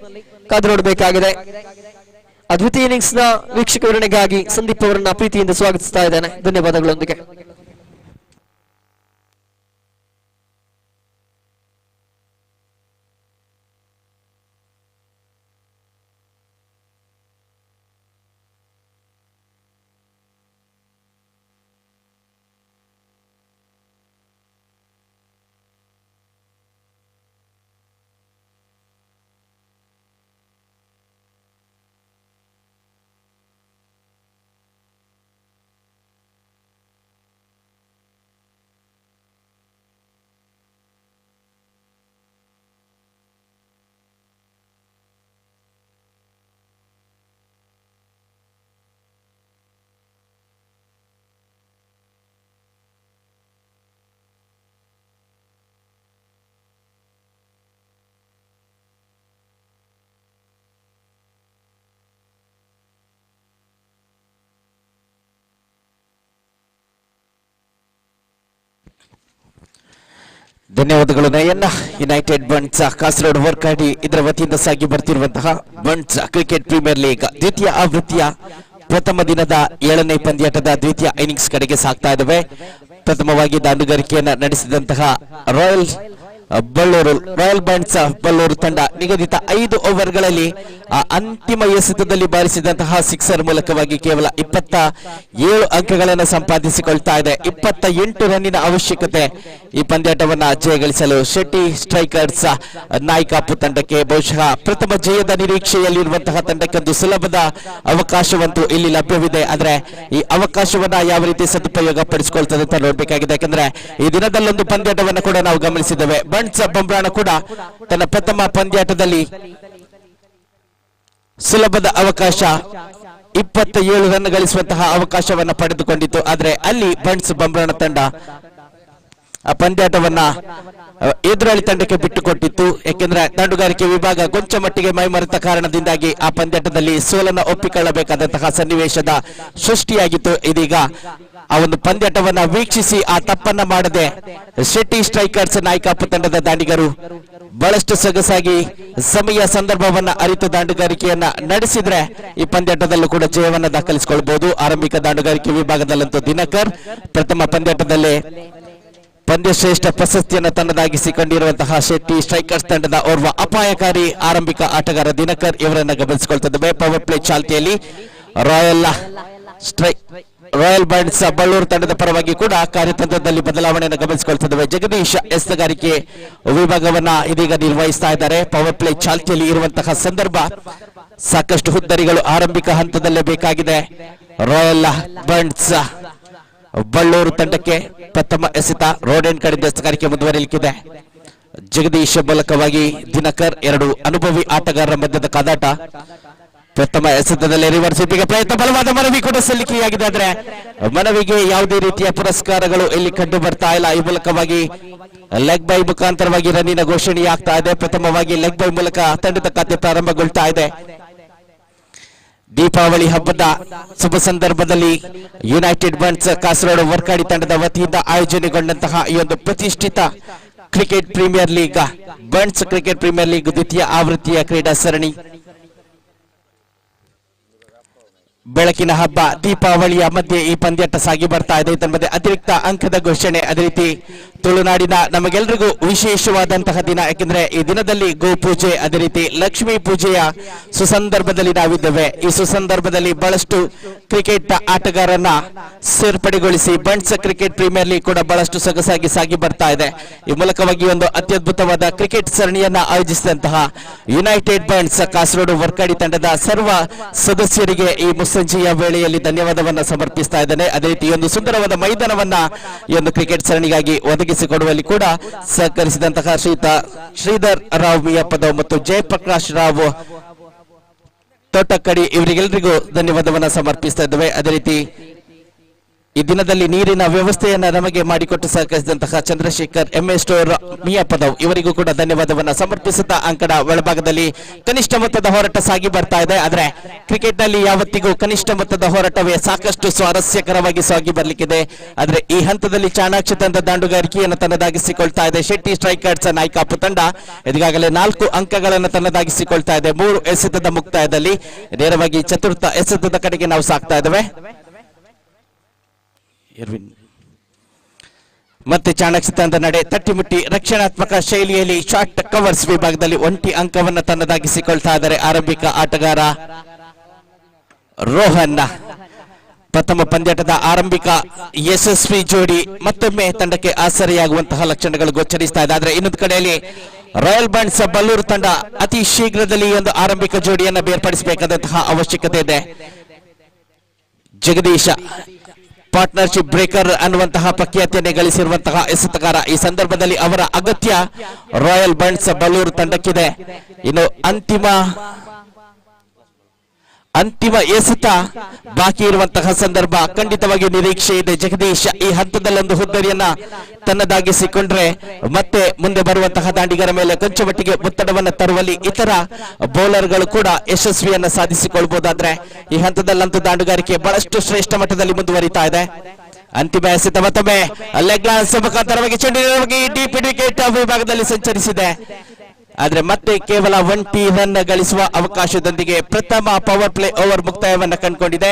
Speaker 2: ಕಾದು ನೋಡಬೇಕಾಗಿದೆ. ಆ ದ್ವಿತೀಯ ಇನ್ನಿಂಗ್ಸ್ ನ ವೀಕ್ಷಕ ವಿವರಣೆಗಾಗಿ ಸಂದೀಪ್ ಅವರನ್ನ ಪ್ರೀತಿಯಿಂದ ಸ್ವಾಗತಿಸ್ತಾ ಇದ್ದೇನೆ. ಧನ್ಯವಾದಗಳೊಂದಿಗೆ.
Speaker 1: ಧನ್ಯವಾದಗಳು ನಯನ್ನ. ಯುನೈಟೆಡ್ ಬಂಟ್ಸ್ ಕಾಸರಗೋಡು ವರ್ಕಾಡಿ ಇದರ ವತಿಯಿಂದ ಸಾಗಿ ಬರ್ತಿರುವಂತಹ ಬಂಟ್ಸ್ ಕ್ರಿಕೆಟ್ ಪ್ರೀಮಿಯರ್ ಲೀಗ್ ದ್ವಿತೀಯ ಆವೃತ್ತಿಯ ಪ್ರಥಮ ದಿನದ 7ನೇ ಪಂದ್ಯಾಟದ ದ್ವಿತೀಯ ಇನ್ನಿಂಗ್ಸ್ ಕಡೆಗೆ ಸಾಗ್ತಾ ಇದ್ದಾವೆ. ಪ್ರಥಮವಾಗಿ ದಾಂಡುಗಾರಿಕೆಯನ್ನ ನಡೆಸಿದಂತಹ ರಾಯಲ್ ಬಂಟ್ಸ್ ಬಳ್ಳೂರು ತಂಡ ನಿಗದಿತ 5 ಓವರ್ಗಳಲ್ಲಿ ಅಂತಿಮ ಎಸೆತದಲ್ಲಿ ಬಾರಿಸಿದಂತಹ ಸಿಕ್ಸರ್ ಮೂಲಕವಾಗಿ ಕೇವಲ 27 ಅಂಕಗಳನ್ನು ಸಂಪಾದಿಸಿಕೊಳ್ತಾ ಇದೆ. 28 ರನ್ನಿನ ಅವಶ್ಯಕತೆ ಈ ಪಂದ್ಯಾಟವನ್ನ ಜಯಗಳಿಸಲು ಶೆಟ್ಟಿ ಸ್ಟ್ರೈಕರ್ಸ್ ನಾಯ್ಕಾಪು ತಂಡಕ್ಕೆ. ಬಹುಶಃ ಪ್ರಥಮ ಜಯದ ನಿರೀಕ್ಷೆಯಲ್ಲಿರುವಂತಹ ತಂಡಕ್ಕೊಂದು ಸುಲಭದ ಅವಕಾಶವಂತೂ ಇಲ್ಲಿ ಲಭ್ಯವಿದೆ. ಆದ್ರೆ ಈ ಅವಕಾಶವನ್ನ ಯಾವ ರೀತಿ ಸದುಪಯೋಗ ಪಡಿಸಿಕೊಳ್ತದೆ ಅಂತ ನೋಡ್ಬೇಕಾಗಿದೆ. ಯಾಕಂದ್ರೆ ಈ ದಿನದಲ್ಲೊಂದು ಪಂದ್ಯಾಟವನ್ನು ಕೂಡ ನಾವು ಗಮನಿಸಿದ್ದೇವೆ. ಬಂಟ್ಸ್ ಬಂಬ್ರಾಣ ಕೂಡ ತನ್ನ ಪ್ರಥಮ ಪಂದ್ಯಾಟದಲ್ಲಿ ಸುಲಭದ ಅವಕಾಶ 27 ರನ್ ಗಳಿಸುವಂತಹ ಅವಕಾಶವನ್ನ ಪಡೆದುಕೊಂಡಿತ್ತು. ಆದ್ರೆ ಅಲ್ಲಿ ಬಂಟ್ಸ್ ಬಂಬ್ರಾಣ ತಂಡ ಆ ಪಂದ್ಯಾಟವನ್ನ ಎದುರಾಳಿ ತಂಡಕ್ಕೆ ಬಿಟ್ಟುಕೊಟ್ಟಿತ್ತು. ಯಾಕೆಂದ್ರೆ ದಂಡುಗಾರಿಕೆ ವಿಭಾಗ ಕೊಂಚ ಮಟ್ಟಿಗೆ ಮೈಮರೆತ ಕಾರಣದಿಂದಾಗಿ ಆ ಪಂದ್ಯಾಟದಲ್ಲಿ ಸೋಲನ್ನು ಒಪ್ಪಿಕೊಳ್ಳಬೇಕಾದಂತಹ ಸನ್ನಿವೇಶದ ಸೃಷ್ಟಿಯಾಗಿತ್ತು. ಇದೀಗ ಆ ಒಂದು ಪಂದ್ಯಾಟವನ್ನ ವೀಕ್ಷಿಸಿ ಆ ತಪ್ಪನ್ನ ಮಾಡದೆ ಶೆಟ್ಟಿ ಸ್ಟ್ರೈಕರ್ಸ್ ನಾಯ್ಕಾಪು ತಂಡದ ದಾಂಡಿಗರು ಬಹಳಷ್ಟು ಸೊಗಸಾಗಿ ಸಮಯ ಸಂದರ್ಭವನ್ನ ಅರಿತು ದಾಂಡುಗಾರಿಕೆಯನ್ನ ನಡೆಸಿದ್ರೆ ಈ ಪಂದ್ಯಾಟದಲ್ಲೂ ಕೂಡ ಜಯವನ್ನ ದಾಖಲಿಸಿಕೊಳ್ಳಬಹುದು. ಆರಂಭಿಕ ದಾಂಡುಗಾರಿಕೆ ವಿಭಾಗದಲ್ಲಂತೂ ದಿನಕರ್ ಪ್ರಥಮ ಪಂದ್ಯಾಟದಲ್ಲೇ ಪಂದ್ಯಶ್ರೇಷ್ಠ ಪ್ರಶಸ್ತಿಯನ್ನು ತನ್ನದಾಗಿಸಿಕೊಂಡಿರುವಂತಹ ಶೆಟ್ಟಿ ಸ್ಟ್ರೈಕರ್ಸ್ ತಂಡದ ಓರ್ವ ಅಪಾಯಕಾರಿ ಆರಂಭಿಕ ಆಟಗಾರ ದಿನಕರ್ ಇವರನ್ನ ಗಮನಿಸಿಕೊಳ್ತಿದ್ದೇವೆ. ಪವರ್ ಪ್ಲೇ ಚಾಲ್ತಿಯಲ್ಲಿ ರಾಯಲ್ ಬಂಟ್ಸ್ ಬಳ್ಳೂರು ತಂಡದ ಪರವಾಗಿ ಕೂಡ ಕಾರ್ಯತಂತ್ರದಲ್ಲಿ ಬದಲಾವಣೆಯನ್ನು ಗಮನಿಸಿಕೊಳ್ತಿದ್ದೇವೆ. ಜಗದೀಶ್ ಎಸ್ತಗಾರಿಕೆ ವಿಭಾಗವನ್ನ ಇದೀಗ ನಿರ್ವಹಿಸ್ತಾ ಇದ್ದಾರೆ. ಪವರ್ ಪ್ಲೇ ಚಾಲ್ತಿಯಲ್ಲಿ ಇರುವಂತಹ ಸಂದರ್ಭ ಸಾಕಷ್ಟು ಹುದ್ದರಿಗಳು ಆರಂಭಿಕ ಹಂತದಲ್ಲೇ ಬೇಕಾಗಿದೆ. ರಾಯಲ್ ಬಂಟ್ಸ್ ಬಳ್ಳೂರು ತಂಡಕ್ಕೆ ಪ್ರಥಮ ಎಸೆತ ರೋಡೆನ್ ಕಡೆಯಿಂದ ಎಸ್ತಗಾರಿಕೆ ಮುಂದುವರಿಯಲಿಕ್ಕಿದೆ. ಜಗದೀಶ್ ಮೂಲಕವಾಗಿ ದಿನಕರ್, 2 ಅನುಭವಿ ಆಟಗಾರರ ಮಧ್ಯದ ಕಾದಾಟ. ಪ್ರಥಮ ಎಸೆತದಲ್ಲಿ ರಿವರ್ಸ್ ಸ್ವೀಪಿಗೆ ಪ್ರಯತ್ನ, ಬಲವಾದ ಮನವಿ ಕೂಡ ಸಲ್ಲಿಕೆಯಾಗಿದೆ. ಆದ್ರೆ ಮನವಿಗೆ ಯಾವುದೇ ರೀತಿಯ ಪುರಸ್ಕಾರಗಳು ಇಲ್ಲಿ ಕಂಡು ಬರ್ತಾ ಇಲ್ಲ. ಈ ಮೂಲಕವಾಗಿ ಲೆಗ್ ಬೈ ಮುಖಾಂತರವಾಗಿ ರನ್ನಿನ ಘೋಷಣೆಯಾಗ್ತಾ ಇದೆ. ಪ್ರಥಮವಾಗಿ ಲೆಗ್ ಬೈ ಮೂಲಕ ತಂಡದ ಖಾತೆ ಪ್ರಾರಂಭಗೊಳ್ತಾ ಇದೆ. ದೀಪಾವಳಿ ಹಬ್ಬದ ಶುಭ ಸಂದರ್ಭದಲ್ಲಿ ಯುನೈಟೆಡ್ ಬಂಟ್ಸ್ ಕಾಸರಗೋಡು ವರ್ಕಾಡಿ ತಂಡದ ವತಿಯಿಂದ ಆಯೋಜನೆಗೊಂಡಂತಹ ಈ ಒಂದು ಪ್ರತಿಷ್ಠಿತ cricket premier league Bunts cricket premier league ದ್ವಿತೀಯ ಆವೃತ್ತಿಯ ಕ್ರೀಡಾ ಸರಣಿ ಬೆಳಕಿನ ಹಬ್ಬ ದೀಪಾವಳಿಯ ಮಧ್ಯೆ ಈ ಪಂದ್ಯಾಟ ಸಾಗಿ ಬರ್ತಾ ಇದೆ. ಇದರ ಅತಿರಿಕ್ತ ಅಂಕದ ಘೋಷಣೆ, ಅದೇ ರೀತಿ ತುಳುನಾಡಿನ ನಮಗೆಲ್ಲರಿಗೂ ವಿಶೇಷವಾದಂತಹ ದಿನ. ಯಾಕೆಂದ್ರೆ ಈ ದಿನದಲ್ಲಿ ಗೋ ಪೂಜೆ, ಅದೇ ರೀತಿ ಲಕ್ಷ್ಮೀ ಪೂಜೆಯ ಸುಸಂದರ್ಭದಲ್ಲಿ ನಾವಿದ್ದೇವೆ. ಈ ಸುಸಂದರ್ಭದಲ್ಲಿ ಬಹಳಷ್ಟು ಕ್ರಿಕೆಟ್ ಆಟಗಾರರನ್ನ ಸೇರ್ಪಡೆಗೊಳಿಸಿ ಬಂಟ್ಸ್ ಕ್ರಿಕೆಟ್ ಪ್ರೀಮಿಯರ್ ಲೀಗ್ ಕೂಡ ಬಹಳಷ್ಟು ಸೊಗಸಾಗಿ ಸಾಗಿ ಬರ್ತಾ ಇದೆ. ಈ ಮೂಲಕವಾಗಿ ಒಂದು ಅತ್ಯದ್ಭುತವಾದ ಕ್ರಿಕೆಟ್ ಸರಣಿಯನ್ನ ಆಯೋಜಿಸಿದಂತಹ ಯುನೈಟೆಡ್ ಬಂಟ್ಸ್ ಕಾಸರಗೋಡು ವರ್ಕಾಡಿ ತಂಡದ ಸರ್ವ ಸದಸ್ಯರಿಗೆ ಈ ಮುಸ್ಸಂಜೆಯ ವೇಳೆಯಲ್ಲಿ ಧನ್ಯವಾದವನ್ನ ಸಮರ್ಪಿಸ್ತಾ ಇದ್ದೇನೆ. ಅದೇ ರೀತಿ ಒಂದು ಸುಂದರವಾದ ಮೈದಾನವನ್ನ ಈ ಒಂದು ಕ್ರಿಕೆಟ್ ಸರಣಿಗಾಗಿ ಒದಗಿಸಿಕೊಡುವಲ್ಲಿ ಕೂಡ ಸಹಕರಿಸಿದಂತಹ ಶ್ರೀಧರ್ ರಾವ್ ಮಿಯಪ್ಪದವ್ ಮತ್ತು ಜಯಪ್ರಕಾಶ್ ರಾವ್ ತೋಟಕ್ಕಡಿ ಇವರಿಗೆಲ್ಲರಿಗೂ ಧನ್ಯವಾದವನ್ನ ಸಮರ್ಪಿಸ್ತಾ ಇದ್ದೇವೆ. ಅದೇ ರೀತಿ ಈ ದಿನದಲ್ಲಿ ನೀರಿನ ವ್ಯವಸ್ಥೆಯನ್ನ ನಮಗೆ ಮಾಡಿಕೊಟ್ಟು ಸಹಕರಿಸಿದಂತಹ ಚಂದ್ರಶೇಖರ್ ಎಂಎ ಸ್ಟೋರ್ ಮಿಯಾಪದವ್ ಇವರಿಗೂ ಕೂಡ ಧನ್ಯವಾದವನ್ನ ಸಮರ್ಪಿಸುತ್ತಾ ಅಂಕಣ ಒಳಭಾಗದಲ್ಲಿ ಕನಿಷ್ಠ ಮೊತ್ತದ ಹೋರಾಟ ಸಾಗಿ ಬರ್ತಾ ಇದೆ. ಆದ್ರೆ ಕ್ರಿಕೆಟ್ ನಲ್ಲಿ ಯಾವತ್ತಿಗೂ ಕನಿಷ್ಠ ಮೊತ್ತದ ಹೋರಾಟವೇ ಸಾಕಷ್ಟು ಸ್ವಾರಸ್ಯಕರವಾಗಿ ಸಾಗಿ ಬರ್ಲಿಕ್ಕಿದೆ. ಆದ್ರೆ ಈ ಹಂತದಲ್ಲಿ ಚಾಣಾಕ್ಷ ತಂಡ ದಾಂಡುಗಾರಿಕೆಯನ್ನು ತನ್ನದಾಗಿಸಿಕೊಳ್ತಾ ಇದೆ. ಶೆಟ್ಟಿ ಸ್ಟ್ರೈಕರ್ಸ್ ನಾಯ್ಕಾಪು ತಂಡ ಈಗಾಗಲೇ 4 ಅಂಕಗಳನ್ನು ತನ್ನದಾಗಿಸಿಕೊಳ್ತಾ ಇದೆ. 3 ಎಸೆತದ ಮುಕ್ತಾಯದಲ್ಲಿ ನೇರವಾಗಿ ಚತುರ್ಥ ಎಸೆತದ ಕಡೆಗೆ ನಾವು ಸಾಕ್ತಾ ಇದ್ದೇವೆ. ಮತ್ತೆ ಚಾಣಕ್ಯ ತಂಡ ನಡೆ ತಟ್ಟಿಮುಟ್ಟಿ ರಕ್ಷಣಾತ್ಮಕ ಶೈಲಿಯಲ್ಲಿ ಶಾರ್ಟ್ ಕವರ್ಸ್ ವಿಭಾಗದಲ್ಲಿ 1 ಅಂಕವನ್ನು ತನ್ನದಾಗಿಸಿಕೊಳ್ತಾ ಇದ್ದಾರೆ ಆರಂಭಿಕ ಆಟಗಾರ ರೋಹನ್. ಪ್ರಥಮ ಪಂದ್ಯಾಟದ ಆರಂಭಿಕ ಯಶಸ್ವಿ ಜೋಡಿ ಮತ್ತೊಮ್ಮೆ ತಂಡಕ್ಕೆ ಆಸರೆಯಾಗುವಂತಹ ಲಕ್ಷಣಗಳು ಗೋಚರಿಸ್ತಾ ಇದೆ. ಆದ್ರೆ ಇನ್ನೊಂದು ಕಡೆಯಲ್ಲಿ ರಾಯಲ್ ಬಂಟ್ಸ್ ಬಲ್ಲೂರು ತಂಡ ಅತಿ ಶೀಘ್ರದಲ್ಲಿ ಈ ಒಂದು ಆರಂಭಿಕ ಜೋಡಿಯನ್ನು ಬೇರ್ಪಡಿಸಬೇಕಾದಂತಹ ಅವಶ್ಯಕತೆ ಇದೆ. ಜಗದೀಶ ಪಾರ್ಟ್ನರ್ಶಿಪ್ ಬ್ರೇಕರ್ ಅನ್ನುವಂತಹ ಪ್ರಖ್ಯಾತಿಯನ್ನೇ ಗಳಿಸಿರುವಂತಹ ಎಸೆತಗಾರ. ಈ ಸಂದರ್ಭದಲ್ಲಿ ಅವರ ಅಗತ್ಯ ರಾಯಲ್ ಬಂಟ್ಸ್ ಬಲ್ಲೂರು ತಂಡಕ್ಕಿದೆ. ಇನ್ನು ಅಂತಿಮ ಎಸೆತ ಬಾಕಿ ಇರುವಂತಹ ಸಂದರ್ಭ ಖಂಡಿತವಾಗಿ ನಿರೀಕ್ಷೆ ಇದೆ. ಜಗದೀಶ್ ಈ ಹಂತದಲ್ಲಿ ಒಂದು ಹುದ್ದರಿಯನ್ನ ತನ್ನದಾಗಿಸಿಕೊಂಡ್ರೆ ಮತ್ತೆ ಮುಂದೆ ಬರುವಂತಹ ದಾಂಡಿಗರ ಮೇಲೆ ಕೊಂಚ ಮಟ್ಟಿಗೆ ಒತ್ತಡವನ್ನು ತರುವಲ್ಲಿ ಇತರ ಬೌಲರ್ಗಳು ಕೂಡ ಯಶಸ್ವಿಯನ್ನ ಸಾಧಿಸಿಕೊಳ್ಬಹುದಾದ್ರೆ ಈ ಹಂತದಲ್ಲಂತೂ ದಾಂಡುಗಾರಿಕೆ ಬಹಳಷ್ಟು ಶ್ರೇಷ್ಠ ಮಟ್ಟದಲ್ಲಿ ಮುಂದುವರಿತಾ ಇದೆ. ಅಂತಿಮ ಎಸೆತ ಮತ್ತೊಮ್ಮೆ ಲೆಗ್ ಲಾನ್ಸ್ ಮುಖಾಂತರವಾಗಿ ಚೆಂಡಿನ ಡೀಪ್ ವಿಕೆಟ್ ವಿಭಾಗದಲ್ಲಿ ಸಂಚರಿಸಿದೆ. ಆದ್ರೆ ಮತ್ತೆ ಕೇವಲ 1 ರನ್ ಗಳಿಸುವ ಅವಕಾಶದೊಂದಿಗೆ ಪ್ರಥಮ ಪವರ್ ಪ್ಲೇ ಓವರ್ ಮುಕ್ತಾಯವನ್ನ ಕಂಡುಕೊಂಡಿದೆ.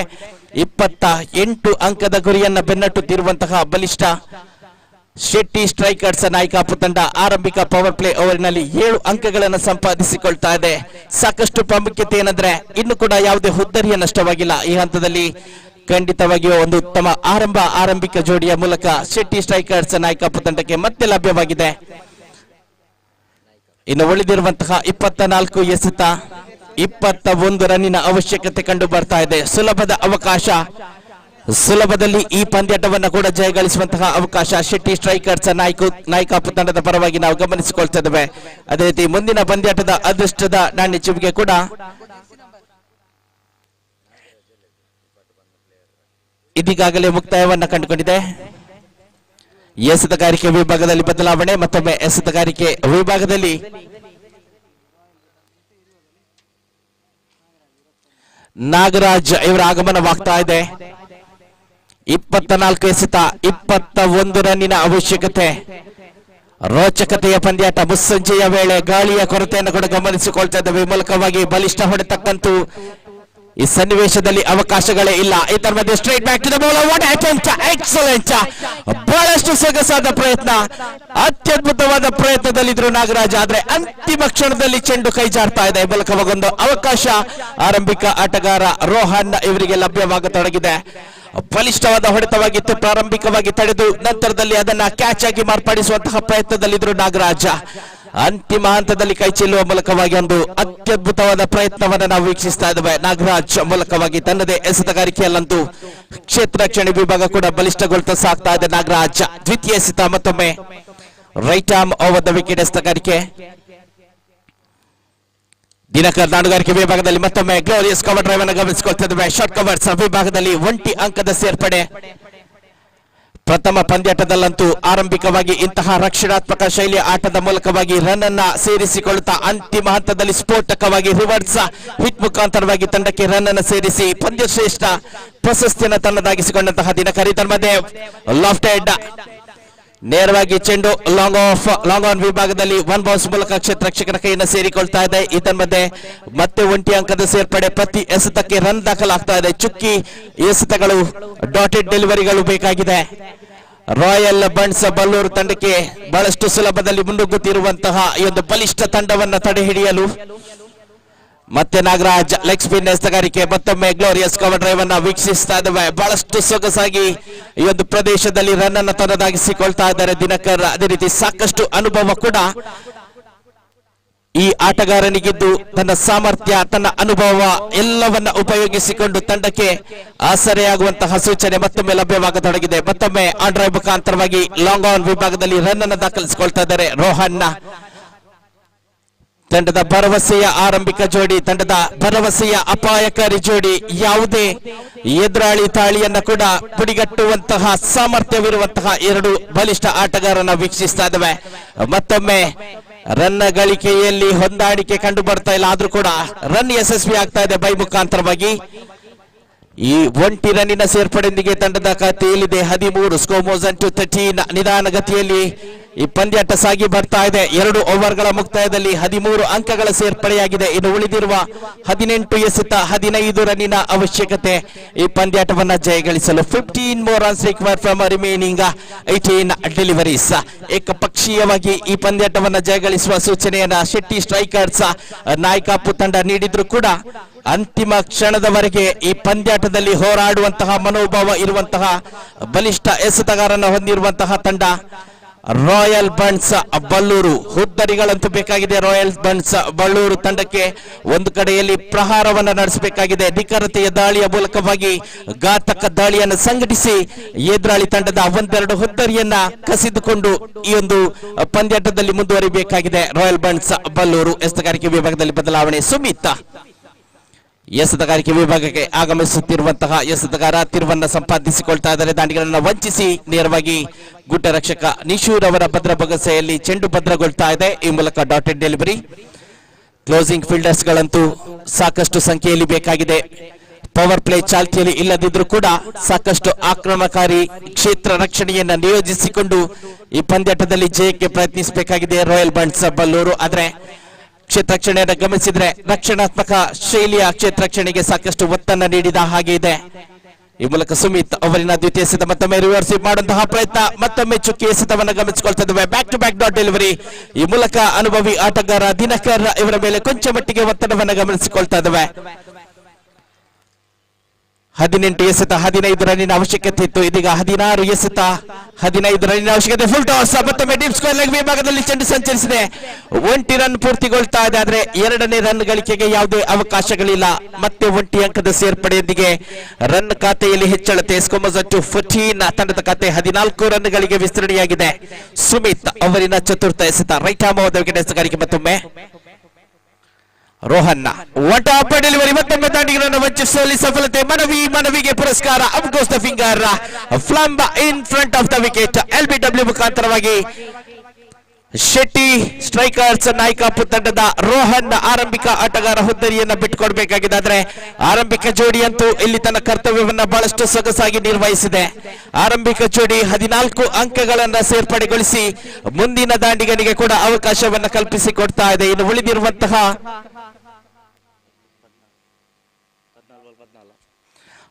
Speaker 1: 28 ಅಂಕದ ಗುರಿಯನ್ನ ಬೆನ್ನಟ್ಟುತ್ತಿರುವಂತಹ ಬಲಿಷ್ಠ ಶೆಟ್ಟಿ ಸ್ಟ್ರೈಕರ್ಸ್ ನಾಯ್ಕಾಪು ತಂಡ ಆರಂಭಿಕ ಪವರ್ ಪ್ಲೇ ಓವರ್ನಲ್ಲಿ 7 ಅಂಕಗಳನ್ನು ಸಂಪಾದಿಸಿಕೊಳ್ತಾ ಇದೆ. ಸಾಕಷ್ಟು ಪ್ರಾಮುಖ್ಯತೆ ಏನಂದ್ರೆ ಇನ್ನು ಕೂಡ ಯಾವುದೇ ಹುದ್ದರಿಯ ನಷ್ಟವಾಗಿಲ್ಲ. ಈ ಹಂತದಲ್ಲಿ ಖಂಡಿತವಾಗಿಯೂ ಒಂದು ಉತ್ತಮ ಆರಂಭಿಕ ಜೋಡಿಯ ಮೂಲಕ ಶೆಟ್ಟಿ ಸ್ಟ್ರೈಕರ್ಸ್ ನಾಯ್ಕಾಪು ತಂಡಕ್ಕೆ ಮತ್ತೆ ಲಭ್ಯವಾಗಿದೆ. ಇನ್ನು ಉಳಿದಿರುವಂತಹ 24 ಎಸೆತ 21 ರನ್ನಿನ ಅವಶ್ಯಕತೆ ಕಂಡು ಬರ್ತಾ ಇದೆ. ಸುಲಭದ ಅವಕಾಶ, ಸುಲಭದಲ್ಲಿ ಈ ಪಂದ್ಯಾಟವನ್ನು ಕೂಡ ಜಯಗಳಿಸುವಂತಹ ಅವಕಾಶ ಶೆಟ್ಟಿ ಸ್ಟ್ರೈಕರ್ಸ್ ನಾಯ್ಕಾಪು ತಂಡದ ಪರವಾಗಿ ನಾವು ಗಮನಿಸಿಕೊಳ್ತಾ ಇದ್ದೇವೆ. ಅದೇ ರೀತಿ ಮುಂದಿನ ಪಂದ್ಯಾಟದ ಅದೃಷ್ಟದ ನಾಣ್ಯ ಚಿವಿಗೆ ಕೂಡ ಇದೀಗಾಗಲೇ ಮುಕ್ತಾಯವನ್ನ ಕಂಡುಕೊಂಡಿದೆ. ಎಸೆತಗಾರಿಕೆ ವಿಭಾಗದಲ್ಲಿ ಬದಲಾವಣೆ, ಮತ್ತೊಮ್ಮೆ ಎಸೆತಗಾರಿಕೆ ವಿಭಾಗದಲ್ಲಿ ನಾಗರಾಜ್ ಇವರ ಆಗಮನವಾಗ್ತಾ ಇದೆ. 24 ಎಸೆತ 21 ರನ್ನಿನ ಅವಶ್ಯಕತೆ. ರೋಚಕತೆಯ ಪಂದ್ಯಾಟ ಮುಸ್ಸಂಜೆಯ ವೇಳೆ ಗಾಳಿಯ ಕೊರತೆಯನ್ನು ಕೂಡ ಗಮನಿಸಿಕೊಳ್ತಾ ಇದ್ದೇವೆ. ಮೂಲಕವಾಗಿ ಬಲಿಷ್ಠ ಹೊಡೆತಕ್ಕಂತೂ ಈ ಸನ್ನಿವೇಶದಲ್ಲಿ ಅವಕಾಶಗಳೇ ಇಲ್ಲ. ಇದರ ಮಧ್ಯೆ straight back to the bowler. What attempt, excellent, ಬಹಳಷ್ಟು ಸೊಗಸಾದ ಪ್ರಯತ್ನ, ಅತ್ಯದ್ಭುತವಾದ ಪ್ರಯತ್ನದಲ್ಲಿದ್ರು ನಾಗರಾಜ್. ಆದ್ರೆ ಅಂತಿಮ ಕ್ಷಣದಲ್ಲಿ ಚೆಂಡು ಕೈ ಜಾರ್ತಾ ಇದೆ. ಮೂಲಕವಾಗೊಂದು ಅವಕಾಶ ಆರಂಭಿಕ ಆಟಗಾರ ರೋಹನ್ ಇವರಿಗೆ ಲಭ್ಯವಾಗತೊಡಗಿದೆ. ಬಲಿಷ್ಠವಾದ ಹೊಡೆತವಾಗಿತ್ತು, ಪ್ರಾರಂಭಿಕವಾಗಿ ತಡೆದು ನಂತರದಲ್ಲಿ ಅದನ್ನ ಕ್ಯಾಚ್ ಆಗಿ ಮಾರ್ಪಡಿಸುವಂತಹ ಪ್ರಯತ್ನದಲ್ಲಿದ್ರು ನಾಗರಾಜ. ಅಂತಿಮ ಹಂತದಲ್ಲಿ ಕೈ ಚೆಲ್ಲುವ ಮೂಲಕವಾಗಿ ಒಂದು ಅತ್ಯದ್ಭುತವಾದ ಪ್ರಯತ್ನವನ್ನು ನಾವು ವೀಕ್ಷಿಸ್ತಾ ಇದ್ದೇವೆ. ನಾಗರಾಜ್ ಮೂಲಕವಾಗಿ ತನ್ನದೇ ಎಸೆತಗಾರಿಕೆಯಲ್ಲಂತೂ ಕ್ಷೇತ್ರ ರಕ್ಷಣೆ ವಿಭಾಗ ಕೂಡ ಬಲಿಷ್ಠಗೊಳ್ತಾ ಸಾಕ್ತಾ ಇದೆ. ನಾಗರಾಜ್ ದ್ವಿತೀಯ ಎಸೆತ ಮತ್ತೊಮ್ಮೆ right arm over the wicket ಎಸೆತಗಾರಿಕೆ. ದಿನಕರ್ ದಾಂಡುಗಾರಿಕೆ ವಿಭಾಗದಲ್ಲಿ ಮತ್ತೊಮ್ಮೆ ಗ್ಲೋರಿಯಸ್ ಕವರ್ ಡ್ರೈವ್ ಅನ್ನು ಗಮನಿಸಿಕೊಳ್ತಾ ಇದ್ದೇವೆ. ಶಾರ್ಟ್ ಕವರ್ಸ್ ವಿಭಾಗದಲ್ಲಿ 1 ಅಂಕದ ಸೇರ್ಪಡೆ. ಪ್ರಥಮ ಪಂದ್ಯಾಟದಲ್ಲಂತೂ ಆರಂಭಿಕವಾಗಿ ಇಂತಹ ರಕ್ಷಣಾತ್ಮಕ ಶೈಲಿಯ ಆಟದ ಮೂಲಕವಾಗಿ ರನ್ ಅನ್ನ ಸೇರಿಸಿಕೊಳ್ಳುತ್ತಾ ಅಂತಿಮ ಹಂತದಲ್ಲಿ ಸ್ಫೋಟಕವಾಗಿ ರಿವರ್ಸ್ ಹಿಟ್ ಮುಖಾಂತರವಾಗಿ ತಂಡಕ್ಕೆ ರನ್ ಅನ್ನು ಸೇರಿಸಿ ಪಂದ್ಯ ಶ್ರೇಷ್ಠ ಪ್ರಶಸ್ತಿಯನ್ನು ತನ್ನದಾಗಿಸಿಕೊಂಡಂತಹ ದಿನಕರ್. ಇದರ ಮಧ್ಯೆ ಲಾಫ್ಟೆಡ್ ನೇರವಾಗಿ ಚೆಂಡು ಲಾಂಗ್ ಆನ್ ವಿಭಾಗದಲ್ಲಿ 1 ಬೌನ್ಸ್ ಮೂಲಕ ಕ್ಷೇತ್ರ ರಕ್ಷಕನ ಕೈಯನ್ನು ಸೇರಿಕೊಳ್ತಾ ಇದೆ. ಇದರ ಮಧ್ಯೆ ಮತ್ತೆ 1 ಅಂಕದ ಸೇರ್ಪಡೆ. ಪ್ರತಿ ಎಸೆತಕ್ಕೆ ರನ್ ದಾಖಲಾಗ್ತಾ ಇದೆ. ಚುಕ್ಕಿ ಎಸೆತಗಳು, ಡಾಟೆಡ್ ಡೆಲಿವರಿಗಳು ಬೇಕಾಗಿದೆ. ರಾಯಲ್ ಬಂಟ್ಸ್ ಬಲ್ಲೂರು ತಂಡಕ್ಕೆ ಬಹಳಷ್ಟು ಸುಲಭದಲ್ಲಿ ಮುನ್ನುಗ್ಗುತ್ತಿರುವಂತಹ ಈ ಒಂದು ಬಲಿಷ್ಠ ತಂಡವನ್ನು ತಡೆ ಹಿಡಿಯಲು ಮತ್ತೆ ನಾಗರಾಜ್ ಲೆಗ್ ಸ್ಪಿನ್ ಎಸೆತಗಾರಿಕೆ. ಮತ್ತೊಮ್ಮೆ ಗ್ಲೋರಿಯಸ್ ಕವರ್ ಡ್ರೈವ್ ಅನ್ನ ವೀಕ್ಷಿಸ್ತಾ ಇದ್ದೇವೆ. ಬಹಳಷ್ಟು ಸೊಗಸಾಗಿ ಈ ಒಂದು ಪ್ರದೇಶದಲ್ಲಿ ರನ್ ಅನ್ನು ತನ್ನದಾಗಿಸಿಕೊಳ್ತಾ ಇದ್ದಾರೆ ದಿನಕರ್. ಅದೇ ರೀತಿ ಸಾಕಷ್ಟು ಅನುಭವ ಕೂಡ ಈ ಆಟಗಾರನಿಗಿದ್ದು ತನ್ನ ಸಾಮರ್ಥ್ಯ, ತನ್ನ ಅನುಭವ ಎಲ್ಲವನ್ನ ಉಪಯೋಗಿಸಿಕೊಂಡು ತಂಡಕ್ಕೆ ಆಸರೆಯಾಗುವಂತಹ ಸೂಚನೆ ಮತ್ತೊಮ್ಮೆ ಲಭ್ಯವಾಗತೊಡಗಿದೆ. ಮತ್ತೊಮ್ಮೆ ಆನ್ ಡ್ರೈವ್ ಮುಖಾಂತರವಾಗಿ ಲಾಂಗ್ ಆನ್ ವಿಭಾಗದಲ್ಲಿ ರನ್ ಅನ್ನು ದಾಖಲಿಸಿಕೊಳ್ತಾ ಇದ್ದಾರೆ ರೋಹನ್. ತಂಡದ ಭರವಸೆಯ ಆರಂಭಿಕ ಜೋಡಿ, ತಂಡದ ಭರವಸೆಯ ಅಪಾಯಕಾರಿ ಜೋಡಿ, ಯಾವುದೇ ಎದುರಾಳಿ ತಾಳಿಯನ್ನ ಕೂಡ ಪುಡಿಗಟ್ಟುವಂತಹ ಸಾಮರ್ಥ್ಯವಿರುವಂತಹ ಎರಡು ಬಲಿಷ್ಠ ಆಟಗಾರರನ್ನ ವೀಕ್ಷಿಸ್ತಾ ಇದ್ದೇವೆ. ಮತ್ತೊಮ್ಮೆ ರನ್ ಗಳಿಕೆಯಲ್ಲಿ ಹೊಂದಾಣಿಕೆ ಕಂಡು ಬರ್ತಾ ಇಲ್ಲ, ಆದ್ರೂ ಕೂಡ ರನ್ ಯಶಸ್ವಿ ಆಗ್ತಾ ಇದೆ ಬೈ ಮುಖಾಂತರವಾಗಿ. ಈ ಒಂಟಿ ರನ್ನಿನ ಸೇರ್ಪಡೆಯೊಂದಿಗೆ ತಂಡದ ಖಾತೆಯಲ್ಲಿದೆ 13. ಸ್ಕೋಮೋಸನ್ ಟು 13 ನಿಧಾನಗತಿಯಲ್ಲಿ ಈ ಪಂದ್ಯಾಟ ಸಾಗಿ ಬರ್ತಾ ಇದೆ. 2 ಓವರ್ಗಳ ಮುಕ್ತಾಯದಲ್ಲಿ 13 ಅಂಕಗಳ ಸೇರ್ಪಡೆಯಾಗಿದೆ. ಇನ್ನು ಉಳಿದಿರುವ 18 ಎಸೆತ 15 ರನ್ನಿನ ಅವಶ್ಯಕತೆ ಈ ಪಂದ್ಯಾಟವನ್ನ ಜಯಗಳಿಸಲು. 15 more runs required from remaining 18 deliveries. ಏಕಪಕ್ಷೀಯವಾಗಿ ಈ ಪಂದ್ಯಾಟವನ್ನ ಜಯಗಳಿಸುವ ಸೂಚನೆಯನ್ನ ಶೆಟ್ಟಿ ಸ್ಟ್ರೈಕರ್ಸ್ ನಾಯಕಾಪು ತಂಡ ನೀಡಿದ್ರು ಕೂಡ ಅಂತಿಮ ಕ್ಷಣದವರೆಗೆ ಈ ಪಂದ್ಯಾಟದಲ್ಲಿ ಹೋರಾಡುವಂತಹ ಮನೋಭಾವ ಇರುವಂತಹ ಬಲಿಷ್ಠ ಎಸೆತಗಾರನ ಹೊಂದಿರುವಂತಹ ತಂಡ ರಾಯಲ್ ಬಂಟ್ಸ್ ಬಲ್ಲೂರು. ಹುದ್ದರಿಗಳಂತೂ ಬೇಕಾಗಿದೆ ರಾಯಲ್ ಬಂಟ್ಸ್ ಬಲ್ಲೂರು ತಂಡಕ್ಕೆ. ಒಂದು ಕಡೆಯಲ್ಲಿ ಪ್ರಹಾರವನ್ನು ನಡೆಸಬೇಕಾಗಿದೆ, ನಿಖರತೆಯ ದಾಳಿಯ ಮೂಲಕವಾಗಿ ಘಾತಕ ದಾಳಿಯನ್ನು ಸಂಘಟಿಸಿ ಎದುರಾಳಿ ತಂಡದ ಒಂದೆರಡು ಹುದ್ದರಿಯನ್ನ ಕಸಿದುಕೊಂಡು ಈ ಒಂದು ಪಂದ್ಯಾಟದಲ್ಲಿ ಮುಂದುವರಿಬೇಕಾಗಿದೆ ರಾಯಲ್ ಬಂಟ್ಸ್ ಬಲ್ಲೂರು. ಎಸೆತಗಾರಿಕೆ ವಿಭಾಗದಲ್ಲಿ ಬದಲಾವಣೆ. ಸುಮಿತ್ ಎಸೆತಗಾರಿಕೆ ವಿಭಾಗಕ್ಕೆ ಆಗಮಿಸುತ್ತಿರುವಂತಹ ಎಸೆತಗಾರ ತಿರುವನ್ನ ಸಂಪಾದಿಸಿಕೊಳ್ತಾ ಇದ್ದಾರೆ. ದಾಂಡಿಗಳನ್ನು ವಂಚಿಸಿ ನೇರವಾಗಿ ಗುಡ್ಡ ರಕ್ಷಕ ನಿಶೂರ್ ಅವರ ಭದ್ರ ಬಗಸೆಯಲ್ಲಿ ಚೆಂಡು ಭದ್ರಗೊಳ್ತಾ ಇದೆ. ಈ ಮೂಲಕ ಡಾಟೆಡ್ ಡೆಲಿವರಿ. ಕ್ಲೋಸಿಂಗ್ ಫೀಲ್ಡರ್ಸ್ ಗಳಂತೂ ಸಾಕಷ್ಟು ಸಂಖ್ಯೆಯಲ್ಲಿ ಬೇಕಾಗಿದೆ. ಪವರ್ ಪ್ಲೇ ಚಾಲ್ತಿಯಲ್ಲಿ ಇಲ್ಲದಿದ್ರೂ ಕೂಡ ಸಾಕಷ್ಟು ಆಕ್ರಮಣಕಾರಿ ಕ್ಷೇತ್ರ ರಕ್ಷಣೆಯನ್ನ ನಿಯೋಜಿಸಿಕೊಂಡು ಈ ಪಂದ್ಯಾಟದಲ್ಲಿ ಜಯಕ್ಕೆ ಪ್ರಯತ್ನಿಸಬೇಕಾಗಿದೆ ರಾಯಲ್ ಬಂಟ್ಸ್ ಬಲ್ಲೂರು. ಆದ್ರೆ ಕ್ಷೇತ್ರ ರಕ್ಷಣೆಯನ್ನು ಗಮನಿಸಿದ್ರೆ ರಕ್ಷಣಾತ್ಮಕ ಶೈಲಿಯ ಕ್ಷೇತ್ರ ರಕ್ಷಣೆಗೆ ಸಾಕಷ್ಟು ಒತ್ತನ್ನು ನೀಡಿದ ಹಾಗೆ ಇದೆ. ಈ ಮೂಲಕ ಸುಮಿತ್ ಅವರಿನ ದ್ವಿತೀಯ ಎಸೆತ ಮತ್ತೊಮ್ಮೆ ರಿವರ್ಸ್ ಮಾಡುವಂತಹ ಪ್ರಯತ್ನ, ಮತ್ತೊಮ್ಮೆ ಚುಕ್ಕಿ ಎಸೆತವನ್ನು ಗಮನಿಸಿಕೊಳ್ತಾ ಇದ್ದೇವೆ. Back to back dot delivery. ಈ ಮೂಲಕ ಅನುಭವಿ ಆಟಗಾರ ದಿನಕರ್ ಇವರ ಮೇಲೆ ಕೊಂಚ ಮಟ್ಟಿಗೆ ಒತ್ತಡವನ್ನು ಗಮನಿಸಿಕೊಳ್ತಾ ಇದ್ದೇವೆ. 18 ಎಸೆತ 15 ರನ್ನಿನ ಅವಶ್ಯಕತೆ ಇತ್ತು, ಇದೀಗ 16 ಎಸೆತ 15 ರನ್ನಿನ ಅವಶ್ಯಕತೆ. ಫುಲ್ ಟಾಸ್, ಮತ್ತೊಮ್ಮೆ ಡೀಪ್ ಸ್ಕ್ವೇರ್ ಲೆಗ್ ವಿಭಾಗದಲ್ಲಿ ಚೆಂಡು ಸಂಚರಿಸಿದೆ. ಒಂಟಿ ರನ್ ಪೂರ್ತಿಗೊಳ್ತಾ ಇದೆ, ಆದ್ರೆ ಎರಡನೇ ರನ್ ಗಳಿಕೆಗೆ ಯಾವುದೇ ಅವಕಾಶಗಳಿಲ್ಲ. ಮತ್ತೆ ಒಂಟಿ ಅಂಕದ ಸೇರ್ಪಡೆಯೊಂದಿಗೆ ರನ್ ಖಾತೆಯಲ್ಲಿ ಹೆಚ್ಚಳತೆ. ಸ್ಕೋಮೋಸನ್ ಟು 14 ತಂಡದ ಖಾತೆ 14 ರನ್ಗಳಿಗೆ ವಿಸ್ತರಣೆಯಾಗಿದೆ. ಸುಮಿತ್ ಅವರಿನ ಚತುರ್ಥ ಎಸೆತ ರೈಟ್ ಆರ್ಮ್ ವಿಕೆಟ್ ಎಸೆತಗಾರಿಕೆ. ಮತ್ತೊಮ್ಮೆ ರೋಹನ್ ಒಟ್ಟಾಪ ಡೆಲಿವರಿ, ಮತ್ತೊಮ್ಮೆ ದಾಂಡಿಗಳನ್ನು ವಂಚಿಸುವಲ್ಲಿ ಸಫಲತೆ. ಮನವಿಗೆ ಪುರಸ್ಕಾರ. Up goes the finger, plumb in front of the wicket. LBW ಮುಖಾಂತರವಾಗಿ ಶೆಟ್ಟಿ ಸ್ಟ್ರೈಕರ್ಸ್ ನಾಯಕಾಪು ತಂಡದ ರೋಹನ್ ಆರಂಭಿಕ ಆಟಗಾರ ಹುದ್ದರಿಯನ್ನ ಬಿಟ್ಟುಕೊಡ್ಬೇಕಾಗಿದೆ. ಆದ್ರೆ ಆರಂಭಿಕ ಜೋಡಿ ಅಂತೂ ಇಲ್ಲಿ ತನ್ನ ಕರ್ತವ್ಯವನ್ನ ಬಹಳಷ್ಟು ಸೊಗಸಾಗಿ ನಿರ್ವಹಿಸಿದೆ. ಆರಂಭಿಕ ಜೋಡಿ 14 ಅಂಕಗಳನ್ನ ಸೇರ್ಪಡೆಗೊಳಿಸಿ ಮುಂದಿನ ದಾಂಡಿಗನಿಗೆ ಕೂಡ ಅವಕಾಶವನ್ನ ಕಲ್ಪಿಸಿಕೊಡ್ತಾ ಇದೆ. ಇನ್ನು ಉಳಿದಿರುವಂತಹ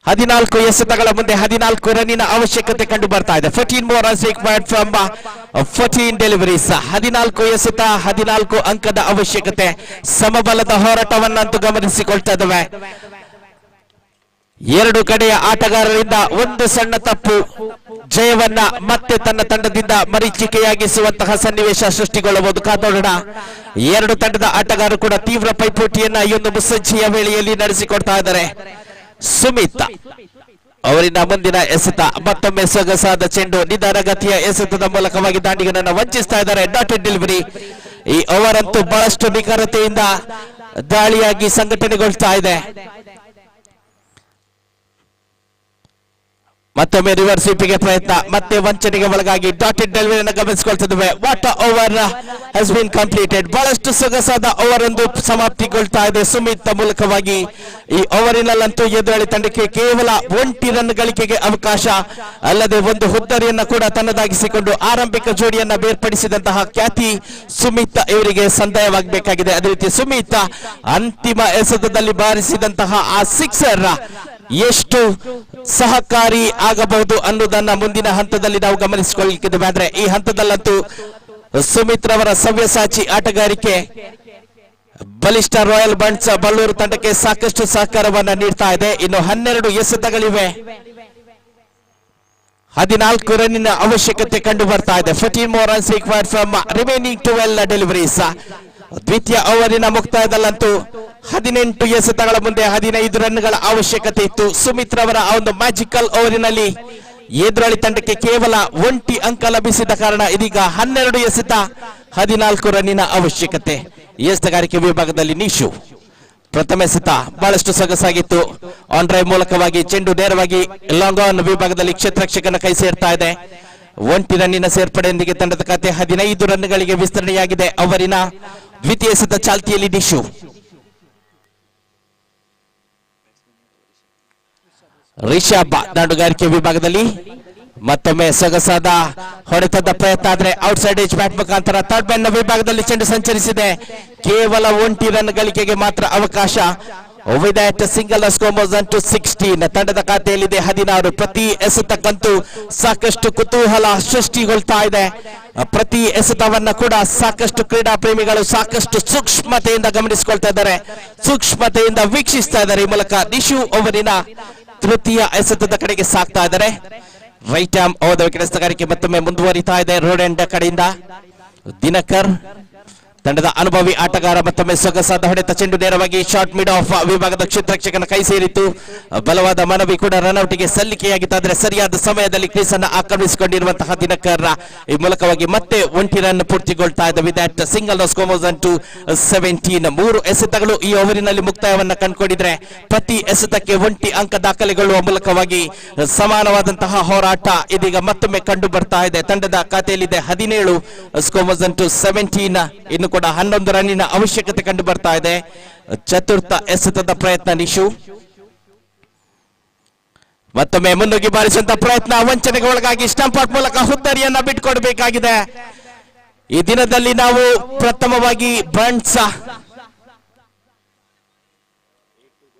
Speaker 1: 14 ಎಸೆತಗಳ ಮುಂದೆ 14 ರನ್ನಿನ ಅವಶ್ಯಕತೆ ಕಂಡು ಬರ್ತಾ ಇದೆ. 14 more runs required from 14 deliveries. 14 ಎಸೆತ 14 ಅಂಕದ ಅವಶ್ಯಕತೆ. ಸಮಬಲದ ಹೋರಾಟವನ್ನಂತೂ ಗಮನಿಸಿಕೊಳ್ತಾ ಇದ್ದೇವೆ. ಎರಡು ಕಡೆಯ ಆಟಗಾರರಿಂದ ಒಂದು ಸಣ್ಣ ತಪ್ಪು ಜಯವನ್ನ ಮತ್ತೆ ತನ್ನ ತಂಡದಿಂದ ಮರೀಚಿಕೆಯಾಗಿಸುವಂತಹ ಸನ್ನಿವೇಶ ಸೃಷ್ಟಿಗೊಳ್ಳಬಹುದು. ಕಾದೋಡೋಣ. ಎರಡು ತಂಡದ ಆಟಗಾರರು ಕೂಡ ತೀವ್ರ ಪೈಪೋಟಿಯನ್ನ ಈ ಒಂದು ಮುಸ್ಸಂಜೆಯ ವೇಳೆಯಲ್ಲಿ ನಡೆಸಿಕೊಡ್ತಾ ಇದ್ದಾರೆ. ಸುಮಿತ್ ಅವರಿನ ಮುಂದಿನ ಎಸೆತ ಮತ್ತೊಮ್ಮೆ ಸೊಗಸಾದ ಚೆಂಡು, ನಿಧಾನಗತಿಯ ಎಸೆತದ ಮೂಲಕವಾಗಿ ದಾಂಡಿಗನನ್ನು ವಂಚಿಸ್ತಾ ಇದ್ದಾರೆ. Dotted delivery. ಈ ಓವರ್ ಅಂತೂ ಬಹಳಷ್ಟು ನಿಖರತೆಯಿಂದ ದಾಳಿಯಾಗಿ ಸಂಘಟನೆಗೊಳ್ತಾ ಇದೆ. ಮತ್ತೊಮ್ಮೆ ರಿವರ್ಸ್ ಸ್ವೀಪಿಗೆ ಪ್ರಯತ್ನ, ಮತ್ತೆ ವಂಚನೆಗೆ ಒಳಗಾಗಿ ಡಾಟೆಡ್ ಡೆಲಿವರಿಯನ್ನು ಗಮನಿಸಿಕೊಳ್ತಿದ್ದೇವೆ. What over has been completed. ಬಹಳಷ್ಟು ಸೊಗಸಾದ ಓವರ್ ಒಂದು ಸಮಾಪ್ತಿಗೊಳ್ತಾ ಇದೆ ಸುಮಿತ್ ಮೂಲಕವಾಗಿ. ಈ ಓವರಿನಲ್ಲಂತೂ ಎದುರಾಳಿ ತಂಡಕ್ಕೆ ಕೇವಲ ಒಂಟಿ ರನ್ ಗಳಿಕೆಗೆ ಅವಕಾಶ, ಅಲ್ಲದೆ ಒಂದು ಹುದ್ದರಿಯನ್ನ ಕೂಡ ತನ್ನದಾಗಿಸಿಕೊಂಡು ಆರಂಭಿಕ ಜೋಡಿಯನ್ನ ಬೇರ್ಪಡಿಸಿದಂತಹ ಖ್ಯಾತಿ ಸುಮಿತ್ ಇವರಿಗೆ ಸಂದಾಯವಾಗಬೇಕಾಗಿದೆ. ಅದೇ ರೀತಿ ಸುಮಿತ್ ಅಂತಿಮ ಎಸೆತದಲ್ಲಿ ಬಾರಿಸಿದಂತಹ ಆ ಸಿಕ್ಸರ್ ಎಷ್ಟು ಸಹಕಾರಿ ಆಗಬಹುದು ಅನ್ನೋದನ್ನ ಮುಂದಿನ ಹಂತದಲ್ಲಿ ನಾವು ಗಮನಿಸಿಕೊಳ್ಳಲಿಕ್ಕಿದ್ದೇವೆ. ಆದ್ರೆ ಈ ಹಂತದಲ್ಲಂತೂ ಸುಮಿತ್ ರವರ ಸವ್ಯಸಾಚಿ ಆಟಗಾರಿಕೆ ಬಲಿಷ್ಠ ರಾಯಲ್ ಬಂಟ್ಸ್ ಬಲ್ಲೂರು ತಂಡಕ್ಕೆ ಸಾಕಷ್ಟು ಸಹಕಾರವನ್ನ ನೀಡ್ತಾ ಇದೆ. ಇನ್ನು 12 ಎಸೆತಗಳಿವೆ, 14 ರನ್ನಿನ ಅವಶ್ಯಕತೆ ಕಂಡು ಬರ್ತಾ ಇದೆ. 14 more runs required from remaining 12 deliveries. ದ್ವಿತೀಯ ಓವರಿನ ಮುಕ್ತಾಯದಲ್ಲಂತೂ 18 ಎಸೆತಗಳ ಮುಂದೆ 15 ರನ್ಗಳ ಅವಶ್ಯಕತೆ ಇತ್ತು. ಸುಮಿತ್ ರವರ ಆ ಒಂದು ಮ್ಯಾಜಿಕಲ್ ಓವರಿನಲ್ಲಿ ಎದುರಾಳಿ ತಂಡಕ್ಕೆ ಕೇವಲ ಒಂಟಿ ಅಂಕ ಲಭಿಸಿದ ಕಾರಣ ಇದೀಗ 12 ಎಸೆತ 14 ರನ್ನಿನ ಅವಶ್ಯಕತೆ. ಎಸೆತಗಾರಿಕೆ ವಿಭಾಗದಲ್ಲಿ ನಿಶು ಪ್ರಥಮ ಎಸೆತ ಬಹಳಷ್ಟು ಸೊಗಸಾಗಿತ್ತು. ಆನ್ ಡ್ರೈವ್ ಮೂಲಕವಾಗಿ ಚೆಂಡು ನೇರವಾಗಿ ಲಾಂಗ್ ಆನ್ ವಿಭಾಗದಲ್ಲಿ ಕ್ಷೇತ್ರರಕ್ಷಕನ ಕೈ ಸೇರ್ತಾ ಇದೆ. 1 ರನ್ನಿನ ಸೇರ್ಪಡೆಯೊಂದಿಗೆ ತಂಡದ ಖಾತೆ 15 ರನ್ಗಳಿಗೆ ವಿಸ್ತರಣೆಯಾಗಿದೆ. ಅವರಿನ ದ್ವಿತೀಯ ಎಸೆತ ಚಾಲ್ತಿಯಲ್ಲಿ ನಿಶು. ರಿಷಬ್ ದಾಂಡುಗಾರಿಕೆ ವಿಭಾಗದಲ್ಲಿ ಮತ್ತೊಮ್ಮೆ ಸೊಗಸಾದ ಹೊಡೆತದ ಪ್ರಯತ್ನ ಆದ್ರೆ ಔಟ್ಸೈಡ್ ಏಜ್ ಬ್ಯಾಟ್ ಮುಖಾಂತರ ಥರ್ಡ್ ಮ್ಯಾನ್ ನ ವಿಭಾಗದಲ್ಲಿ ಚೆಂಡು ಸಂಚರಿಸಿದೆ. ಕೇವಲ 1 ರನ್ ಗಳಿಕೆಗೆ ಮಾತ್ರ ಅವಕಾಶ. With that, single score moves on to 16. ತಂಡದ ಖಾತೆಯಲ್ಲಿದೆ 16. ಪ್ರತಿ ಎಸೆತಕ್ಕಂತೂ ಸಾಕಷ್ಟು ಕುತೂಹಲ ಸೃಷ್ಟಿಗೊಳ್ತಾ ಇದೆ. ಪ್ರತಿ ಎಸೆತವನ್ನ ಕೂಡ ಸಾಕಷ್ಟು ಕ್ರೀಡಾ ಪ್ರೇಮಿಗಳು ಸಾಕಷ್ಟು ಸೂಕ್ಷ್ಮತೆಯಿಂದ ಗಮನಿಸಿಕೊಳ್ತಾ ಇದ್ದಾರೆ, ಸೂಕ್ಷ್ಮತೆಯಿಂದ ವೀಕ್ಷಿಸ್ತಾ ಇದ್ದಾರೆ. ಈ ಮೂಲಕ ನಿಶು ಅವರಿನ ತೃತೀಯ ಎಸೆತದ ಕಡೆಗೆ ಸಾಕ್ತಾ ಇದ್ದಾರೆ. ರೈಟ್ ಆರ್ಮ್ ಓದ ಕೆಲಸಗಾರಿಕೆ ಮತ್ತೊಮ್ಮೆ ಮುಂದುವರಿತಾ ಇದೆ. ರೋಡ್ ಎಂಡ್ ಕಡೆಯಿಂದ ದಿನಕರ್ ತಂಡದ ಅನುಭವಿ ಆಟಗಾರ ಮತ್ತೊಮ್ಮೆ ಸೊಗಸಾದ ಹೊಡೆತ ಚೆಂಡು ನೇರವಾಗಿ ಶಾರ್ಟ್ ಮಿಡ್ ಆಫ್ ವಿಭಾಗದ ಕ್ಷೇತ್ರರಕ್ಷಕನ ಕೈ ಸೇರಿತ್ತು. ಬಲವಾದ ಮನವಿ ಕೂಡ ರನ್ಔಟ್ಗೆ ಸಲ್ಲಿಕೆಯಾಗಿತ್ತಾದ್ರೆ ಸರಿಯಾದ ಸಮಯದಲ್ಲಿ ಕ್ರೀಸ್ ಅನ್ನು ಆಕ್ರಮಿಸಿಕೊಂಡಿರುವಂತಹ ದಿನಕರ್ ಈ ಮೂಲಕವಾಗಿ ಮತ್ತೆ 1 ರನ್ ಪೂರ್ತಿಗೊಳ್ತಾ ಇದೆ. With that single score moves on to 17. 3 ಎಸೆತಗಳು ಈ ಓವರಿನಲ್ಲಿ ಮುಕ್ತಾಯವನ್ನ ಕಂಡುಕೊಂಡಿದ್ರೆ ಪ್ರತಿ ಎಸೆತಕ್ಕೆ 1 ಅಂಕ ದಾಖಲೆಗೊಳ್ಳುವ ಮೂಲಕವಾಗಿ ಸಮಾನವಾದಂತಹ ಹೋರಾಟ ಇದೀಗ ಮತ್ತೊಮ್ಮೆ ಕಂಡು ಬರ್ತಾ ಇದೆ. ತಂಡದ ಖಾತೆಯಲ್ಲಿದೆ 17. Score moves on to 17. ಇನ್ನು ಕೂಡ 11 ರನ್ನಿನ ಅವಶ್ಯಕತೆ ಕಂಡು ಬರ್ತಾ ಇದೆ. ಚತುರ್ಥ ಎಸೆತದ ಪ್ರಯತ್ನ ನಿಶು ಮತ್ತೊಮ್ಮೆ ಮುನ್ನುಗ್ಗಿ ಬಾರಿಸುವಂತ ಪ್ರಯತ್ನ ವಂಚನೆಗೆ ಒಳಗಾಗಿ ಸ್ಟಂಪ್ ಔಟ್ ಮೂಲಕ ಹುದ್ದರಿಯನ್ನ ಬಿಟ್ಕೊಡ್ಬೇಕಾಗಿದೆ. ಈ ದಿನದಲ್ಲಿ ನಾವು ಪ್ರಥಮವಾಗಿ ಬಂಟ್ಸ್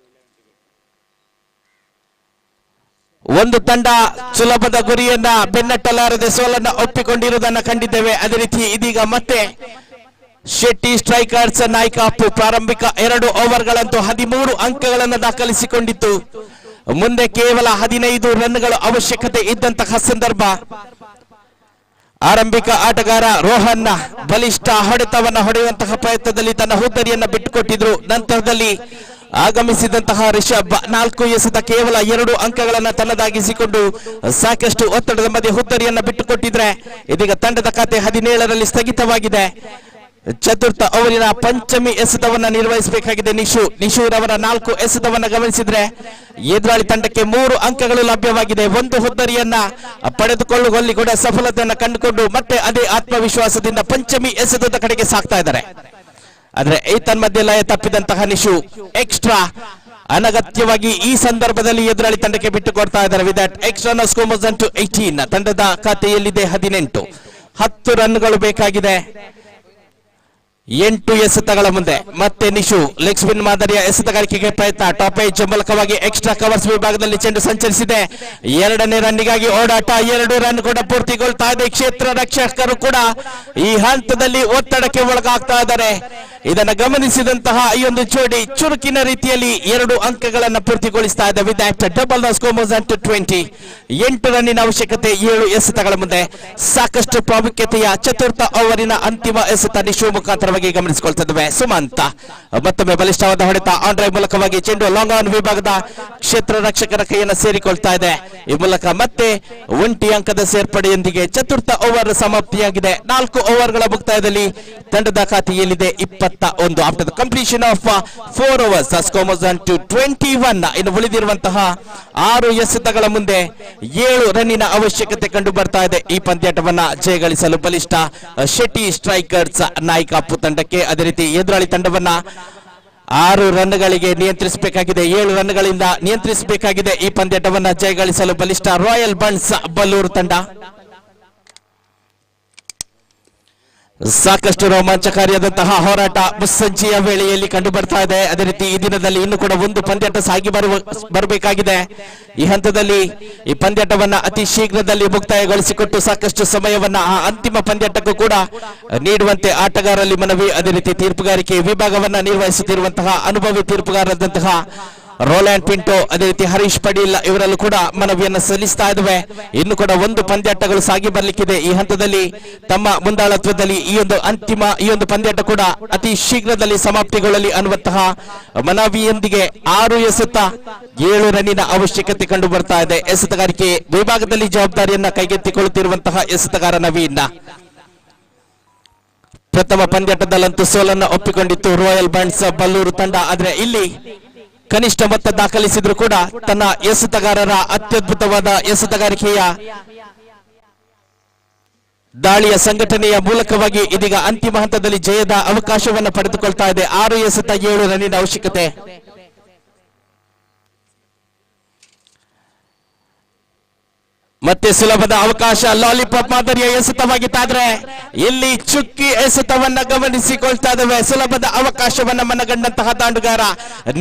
Speaker 1: ಒಂದು ತಂಡ ಸುಲಭದ ಗುರಿಯನ್ನ ಬೆನ್ನಟ್ಟಲಾರದೆ ಸೋಲನ್ನ ಒಪ್ಪಿಕೊಂಡಿರುವುದನ್ನು ಕಂಡಿದ್ದೇವೆ. ಅದೇ ರೀತಿ ಇದೀಗ ಮತ್ತೆ ಶೆಟ್ಟಿ ಸ್ಟ್ರೈಕರ್ಸ್ ನಾಯಕ ಪ್ರಾರಂಭಿಕ 2 ಓವರ್ಗಳಂತೂ 13 ಅಂಕಗಳನ್ನು ದಾಖಲಿಸಿಕೊಂಡಿತ್ತು. ಮುಂದೆ ಕೇವಲ 15 ರನ್ಗಳು ಅವಶ್ಯಕತೆ ಇದ್ದಂತಹ ಸಂದರ್ಭ ಆರಂಭಿಕ ಆಟಗಾರ ರೋಹನ್ ಬಲಿಷ್ಠ ಹೊಡೆತವನ್ನ ಹೊಡೆಯುವಂತಹ ಪ್ರಯತ್ನದಲ್ಲಿ ತನ್ನ ಹುದ್ದರಿಯನ್ನ ಬಿಟ್ಟುಕೊಟ್ಟಿದ್ರು. ನಂತರದಲ್ಲಿ ಆಗಮಿಸಿದಂತಹ ರಿಷಬ್ 4 ಎಸೆತ ಕೇವಲ 2 ಅಂಕಗಳನ್ನು ತನ್ನದಾಗಿಸಿಕೊಂಡು ಸಾಕಷ್ಟು ಒತ್ತಡದ ಮಧ್ಯೆ ಹುದ್ದರಿಯನ್ನ ಬಿಟ್ಟುಕೊಟ್ಟಿದ್ರೆ ಇದೀಗ ತಂಡದ ಖಾತೆ 17ರಲ್ಲಿ ಸ್ಥಗಿತವಾಗಿದೆ. ಚತುರ್ಥ ಓವರಿನ ಪಂಚಮಿ ಎಸೆತವನ್ನ ನಿರ್ವಹಿಸಬೇಕಾಗಿದೆ ನಿಶೂರವರ 4 ಎಸೆತವನ್ನ ಗಮನಿಸಿದ್ರೆ ಎದುರಾಳಿ ತಂಡಕ್ಕೆ 3 ಅಂಕಗಳು ಲಭ್ಯವಾಗಿದೆ. 1 ಹುದ್ದರಿಯನ್ನ ಪಡೆದುಕೊಳ್ಳುವಲ್ಲಿ ಕೂಡ ಸಫಲತೆಯನ್ನ ಕಂಡುಕೊಂಡು ಮತ್ತೆ ಅದೇ ಆತ್ಮವಿಶ್ವಾಸದಿಂದ ಪಂಚಮಿ ಎಸೆತದ ಕಡೆಗೆ ಸಾಕ್ತಾ ಇದ್ದಾರೆ. ಆದ್ರೆ ಏತನ್ಮಧ್ಯೆ ಲಯ ತಪ್ಪಿದಂತಹ ನಿಶು ಎಕ್ಸ್ಟ್ರಾ ಅನಗತ್ಯವಾಗಿ ಈ ಸಂದರ್ಭದಲ್ಲಿ ಎದುರಾಳಿ ತಂಡಕ್ಕೆ ಬಿಟ್ಟು ಕೊಡ್ತಾ ಇದ್ದಾರೆ. With that extra score moves on to 18. ತಂಡದ ಖಾತೆಯಲ್ಲಿದೆ 18. 10 ರನ್ಗಳು ಬೇಕಾಗಿದೆ 8 ಎಸೆತಗಳ ಮುಂದೆ. ಮತ್ತೆ ನಿಶು ಲೆಗ್ ಸ್ಪಿನ್ ಮಾದರಿಯ ಎಸೆತಗಾರಿಕೆಗೆ ಪ್ರಯತ್ನ. ಟಾಪ್ ಏಜ್ ಮೂಲಕವಾಗಿ ಎಕ್ಸ್ಟ್ರಾ ಕವರ್ಸ್ ವಿಭಾಗದಲ್ಲಿ ಚೆಂಡು ಸಂಚರಿಸಿದೆ. 2ನೇ ರನ್ನಿಗಾಗಿ ಓಡಾಟ. 2 ರನ್ ಕೂಡ ಪೂರ್ತಿಗೊಳ್ತಾ ಇದೆ. ಕ್ಷೇತ್ರ ರಕ್ಷಕರು ಕೂಡ ಈ ಹಂತದಲ್ಲಿ ಒತ್ತಡಕ್ಕೆ ಒಳಗಾಗ್ತಾ ಇದ್ದಾರೆ. ಇದನ್ನು ಗಮನಿಸಿದಂತಹ ಈ ಒಂದು ಜೋಡಿ ಚುರುಕಿನ ರೀತಿಯಲ್ಲಿ 2 ಅಂಕಗಳನ್ನು ಪೂರ್ತಿಗೊಳಿಸ್ತಾ ಇದೆ. With that double score moves on to 20. 8 ರನ್ನಿನ ಅವಶ್ಯಕತೆ 7 ಎಸೆತಗಳ ಮುಂದೆ. ಸಾಕಷ್ಟು ಪ್ರಾಮುಖ್ಯತೆಯ ಚತುರ್ಥ ಓವರಿನ ಅಂತಿಮ ಎಸೆತ ನಿಶು ಮುಖಾಂತರವಾಗಿ ಗಮನಿಸಿಕೊಳ್ತಿದ್ದೇವೆ. ಸುಮಂತ್ ಮತ್ತೊಮ್ಮೆ ಬಲಿಷ್ಠವಾದ ಹೊಡೆತ ಆನ್ ಡ್ರೈವ್ ಮೂಲಕವಾಗಿ ಚೆಂಡು ಲಾಂಗ್ ಆನ್ ವಿಭಾಗದ ಕ್ಷೇತ್ರ ರಕ್ಷಕರ ಕೈಯನ್ನು ಸೇರಿಕೊಳ್ತಾ ಇದೆ. ಈ ಮೂಲಕ ಮತ್ತೆ 1 ಅಂಕದ ಸೇರ್ಪಡೆಯೊಂದಿಗೆ ಚತುರ್ಥ ಓವರ್ ಸಮಾಪ್ತಿಯಾಗಿದೆ. 4 ಓವರ್ಗಳ ಮುಕ್ತಾಯದಲ್ಲಿ ತಂಡದ ಖಾತೆಯಲ್ಲಿದೆ 21. After the completion of 4 overs score moves on to 21. ಇನ್ನು ಉಳಿದಿರುವಂತಹ 6 ಎಸೆತಗಳ ಮುಂದೆ 7 ರನ್ನಿನ ಅವಶ್ಯಕತೆ ಕಂಡು ಬರ್ತಾ ಇದೆ. ಈ ಪಂದ್ಯಾಟವನ್ನ ಜಯಗಳಿಸಲು ಬಲಿಷ್ಠ ಶೆಟ್ಟಿ ಸ್ಟ್ರೈಕರ್ಸ್ ನಾಯಕ ತಂಡಕ್ಕೆ. ಅದೇ ರೀತಿ ಎದುರಾಳಿ ತಂಡವನ್ನ 6 ರನ್ಗಳಿಗೆ ನಿಯಂತ್ರಿಸಬೇಕಾಗಿದೆ. 7 ರನ್ಗಳಿಂದ ನಿಯಂತ್ರಿಸಬೇಕಾಗಿದೆ. ಈ ಪಂದ್ಯಾಟವನ್ನ ಜಯಗಳಿಸಲು ಬಲಿಷ್ಠ ರಾಯಲ್ ಬಂಟ್ಸ್ ಬಲ್ಲೂರು ತಂಡ. ಸಾಕಷ್ಟು ರೋಮಾಂಚಕಾರಿಯಾದಂತಹ ಹೋರಾಟ ಮುಸ್ಸಂಜೆಯ ವೇಳೆಯಲ್ಲಿ ಕಂಡು ಬರ್ತಾ ಇದೆ. ಅದೇ ರೀತಿ ಈ ದಿನದಲ್ಲಿ ಇನ್ನು ಕೂಡ ಒಂದು ಪಂದ್ಯಾಟ ಸಾಗಿ ಬರಬೇಕಾಗಿದೆ. ಈ ಹಂತದಲ್ಲಿ ಈ ಪಂದ್ಯಾಟವನ್ನ ಅತಿ ಶೀಘ್ರದಲ್ಲಿ ಮುಕ್ತಾಯಗೊಳಿಸಿಕೊಟ್ಟು ಸಾಕಷ್ಟು ಸಮಯವನ್ನ ಆ ಅಂತಿಮ ಪಂದ್ಯಾಟಕ್ಕೂ ಕೂಡ ನೀಡುವಂತೆ ಆಟಗಾರರಲ್ಲಿ ಮನವಿ. ಅದೇ ರೀತಿ ತೀರ್ಪುಗಾರಿಕೆ ವಿಭಾಗವನ್ನ ನಿರ್ವಹಿಸುತ್ತಿರುವಂತಹ ಅನುಭವಿ ತೀರ್ಪುಗಾರರಾದಂತಹ ರೋಲ್ಯಾಂಡ್ ಪಿಂಟೋ ಅದೇ ರೀತಿ ಹರೀಶ್ ಪಡೀಲ್ ಇವರಲ್ಲೂ ಕೂಡ ಮನವಿಯನ್ನು ಸಲ್ಲಿಸ್ತಾ ಇದ್ದಾವೆ. ಇನ್ನು ಕೂಡ ಒಂದು ಪಂದ್ಯಾಟಗಳು ಸಾಗಿ ಬರಲಿಕ್ಕಿದೆ. ಈ ಹಂತದಲ್ಲಿ ತಮ್ಮ ಮುಂದಾಳತ್ವದಲ್ಲಿ ಈ ಒಂದು ಪಂದ್ಯಾಟ ಕೂಡ ಅತಿ ಶೀಘ್ರದಲ್ಲಿ ಸಮಾಪ್ತಿಗೊಳ್ಳಲಿ ಅನ್ನುವಂತಹ ಮನವಿಯೊಂದಿಗೆ 6 ಎಸೆತ 7 ರನ್ನಿನ ಅವಶ್ಯಕತೆ ಕಂಡು ಬರ್ತಾ ಇದೆ. ಎಸೆತಗಾರಿಕೆ ವಿಭಾಗದಲ್ಲಿ ಜವಾಬ್ದಾರಿಯನ್ನ ಕೈಗೆತ್ತಿಕೊಳ್ಳುತ್ತಿರುವಂತಹ ಎಸೆತಗಾರ ನವೀನ್. ಪ್ರಥಮ ಪಂದ್ಯಾಟದಲ್ಲಂತೂ ಸೋಲನ್ನು ಒಪ್ಪಿಕೊಂಡಿತ್ತು ರಾಯಲ್ ಬಂಟ್ಸ್ ಬಲ್ಲೂರು ತಂಡ. ಆದ್ರೆ ಇಲ್ಲಿ ಕನಿಷ್ಠ ಮೊತ್ತ ದಾಖಲಿಸಿದ್ರು ಕೂಡ ತನ್ನ ಎಸೆತಗಾರರ ಅತ್ಯದ್ಭುತವಾದ ಎಸೆತಗಾರಿಕೆಯ ದಾಳಿಯ ಸಂಘಟನೆಯ ಮೂಲಕವಾಗಿ ಇದೀಗ ಅಂತಿಮ ಹಂತದಲ್ಲಿ ಜಯದ ಅವಕಾಶವನ್ನು ಪಡೆದುಕೊಳ್ತಾ ಇದೆ. 6 ಎಸೆತ 7 ರನ್ನಿನ ಅವಶ್ಯಕತೆ. ಮತ್ತೆ ಸುಲಭದ ಅವಕಾಶ. ಲಾಲಿಪಾಪ್ ಮಾದರಿಯ ಎಸೆತವಾಗಿತ್ತಾದ್ರೆ ಇಲ್ಲಿ ಚುಕ್ಕಿ ಎಸೆತವನ್ನ ಗಮನಿಸಿಕೊಳ್ತಾ ಇದ್ದೇವೆ. ಸುಲಭದ ಅವಕಾಶವನ್ನ ಮನಗಂಡಂತಹ ದಾಂಡುಗಾರ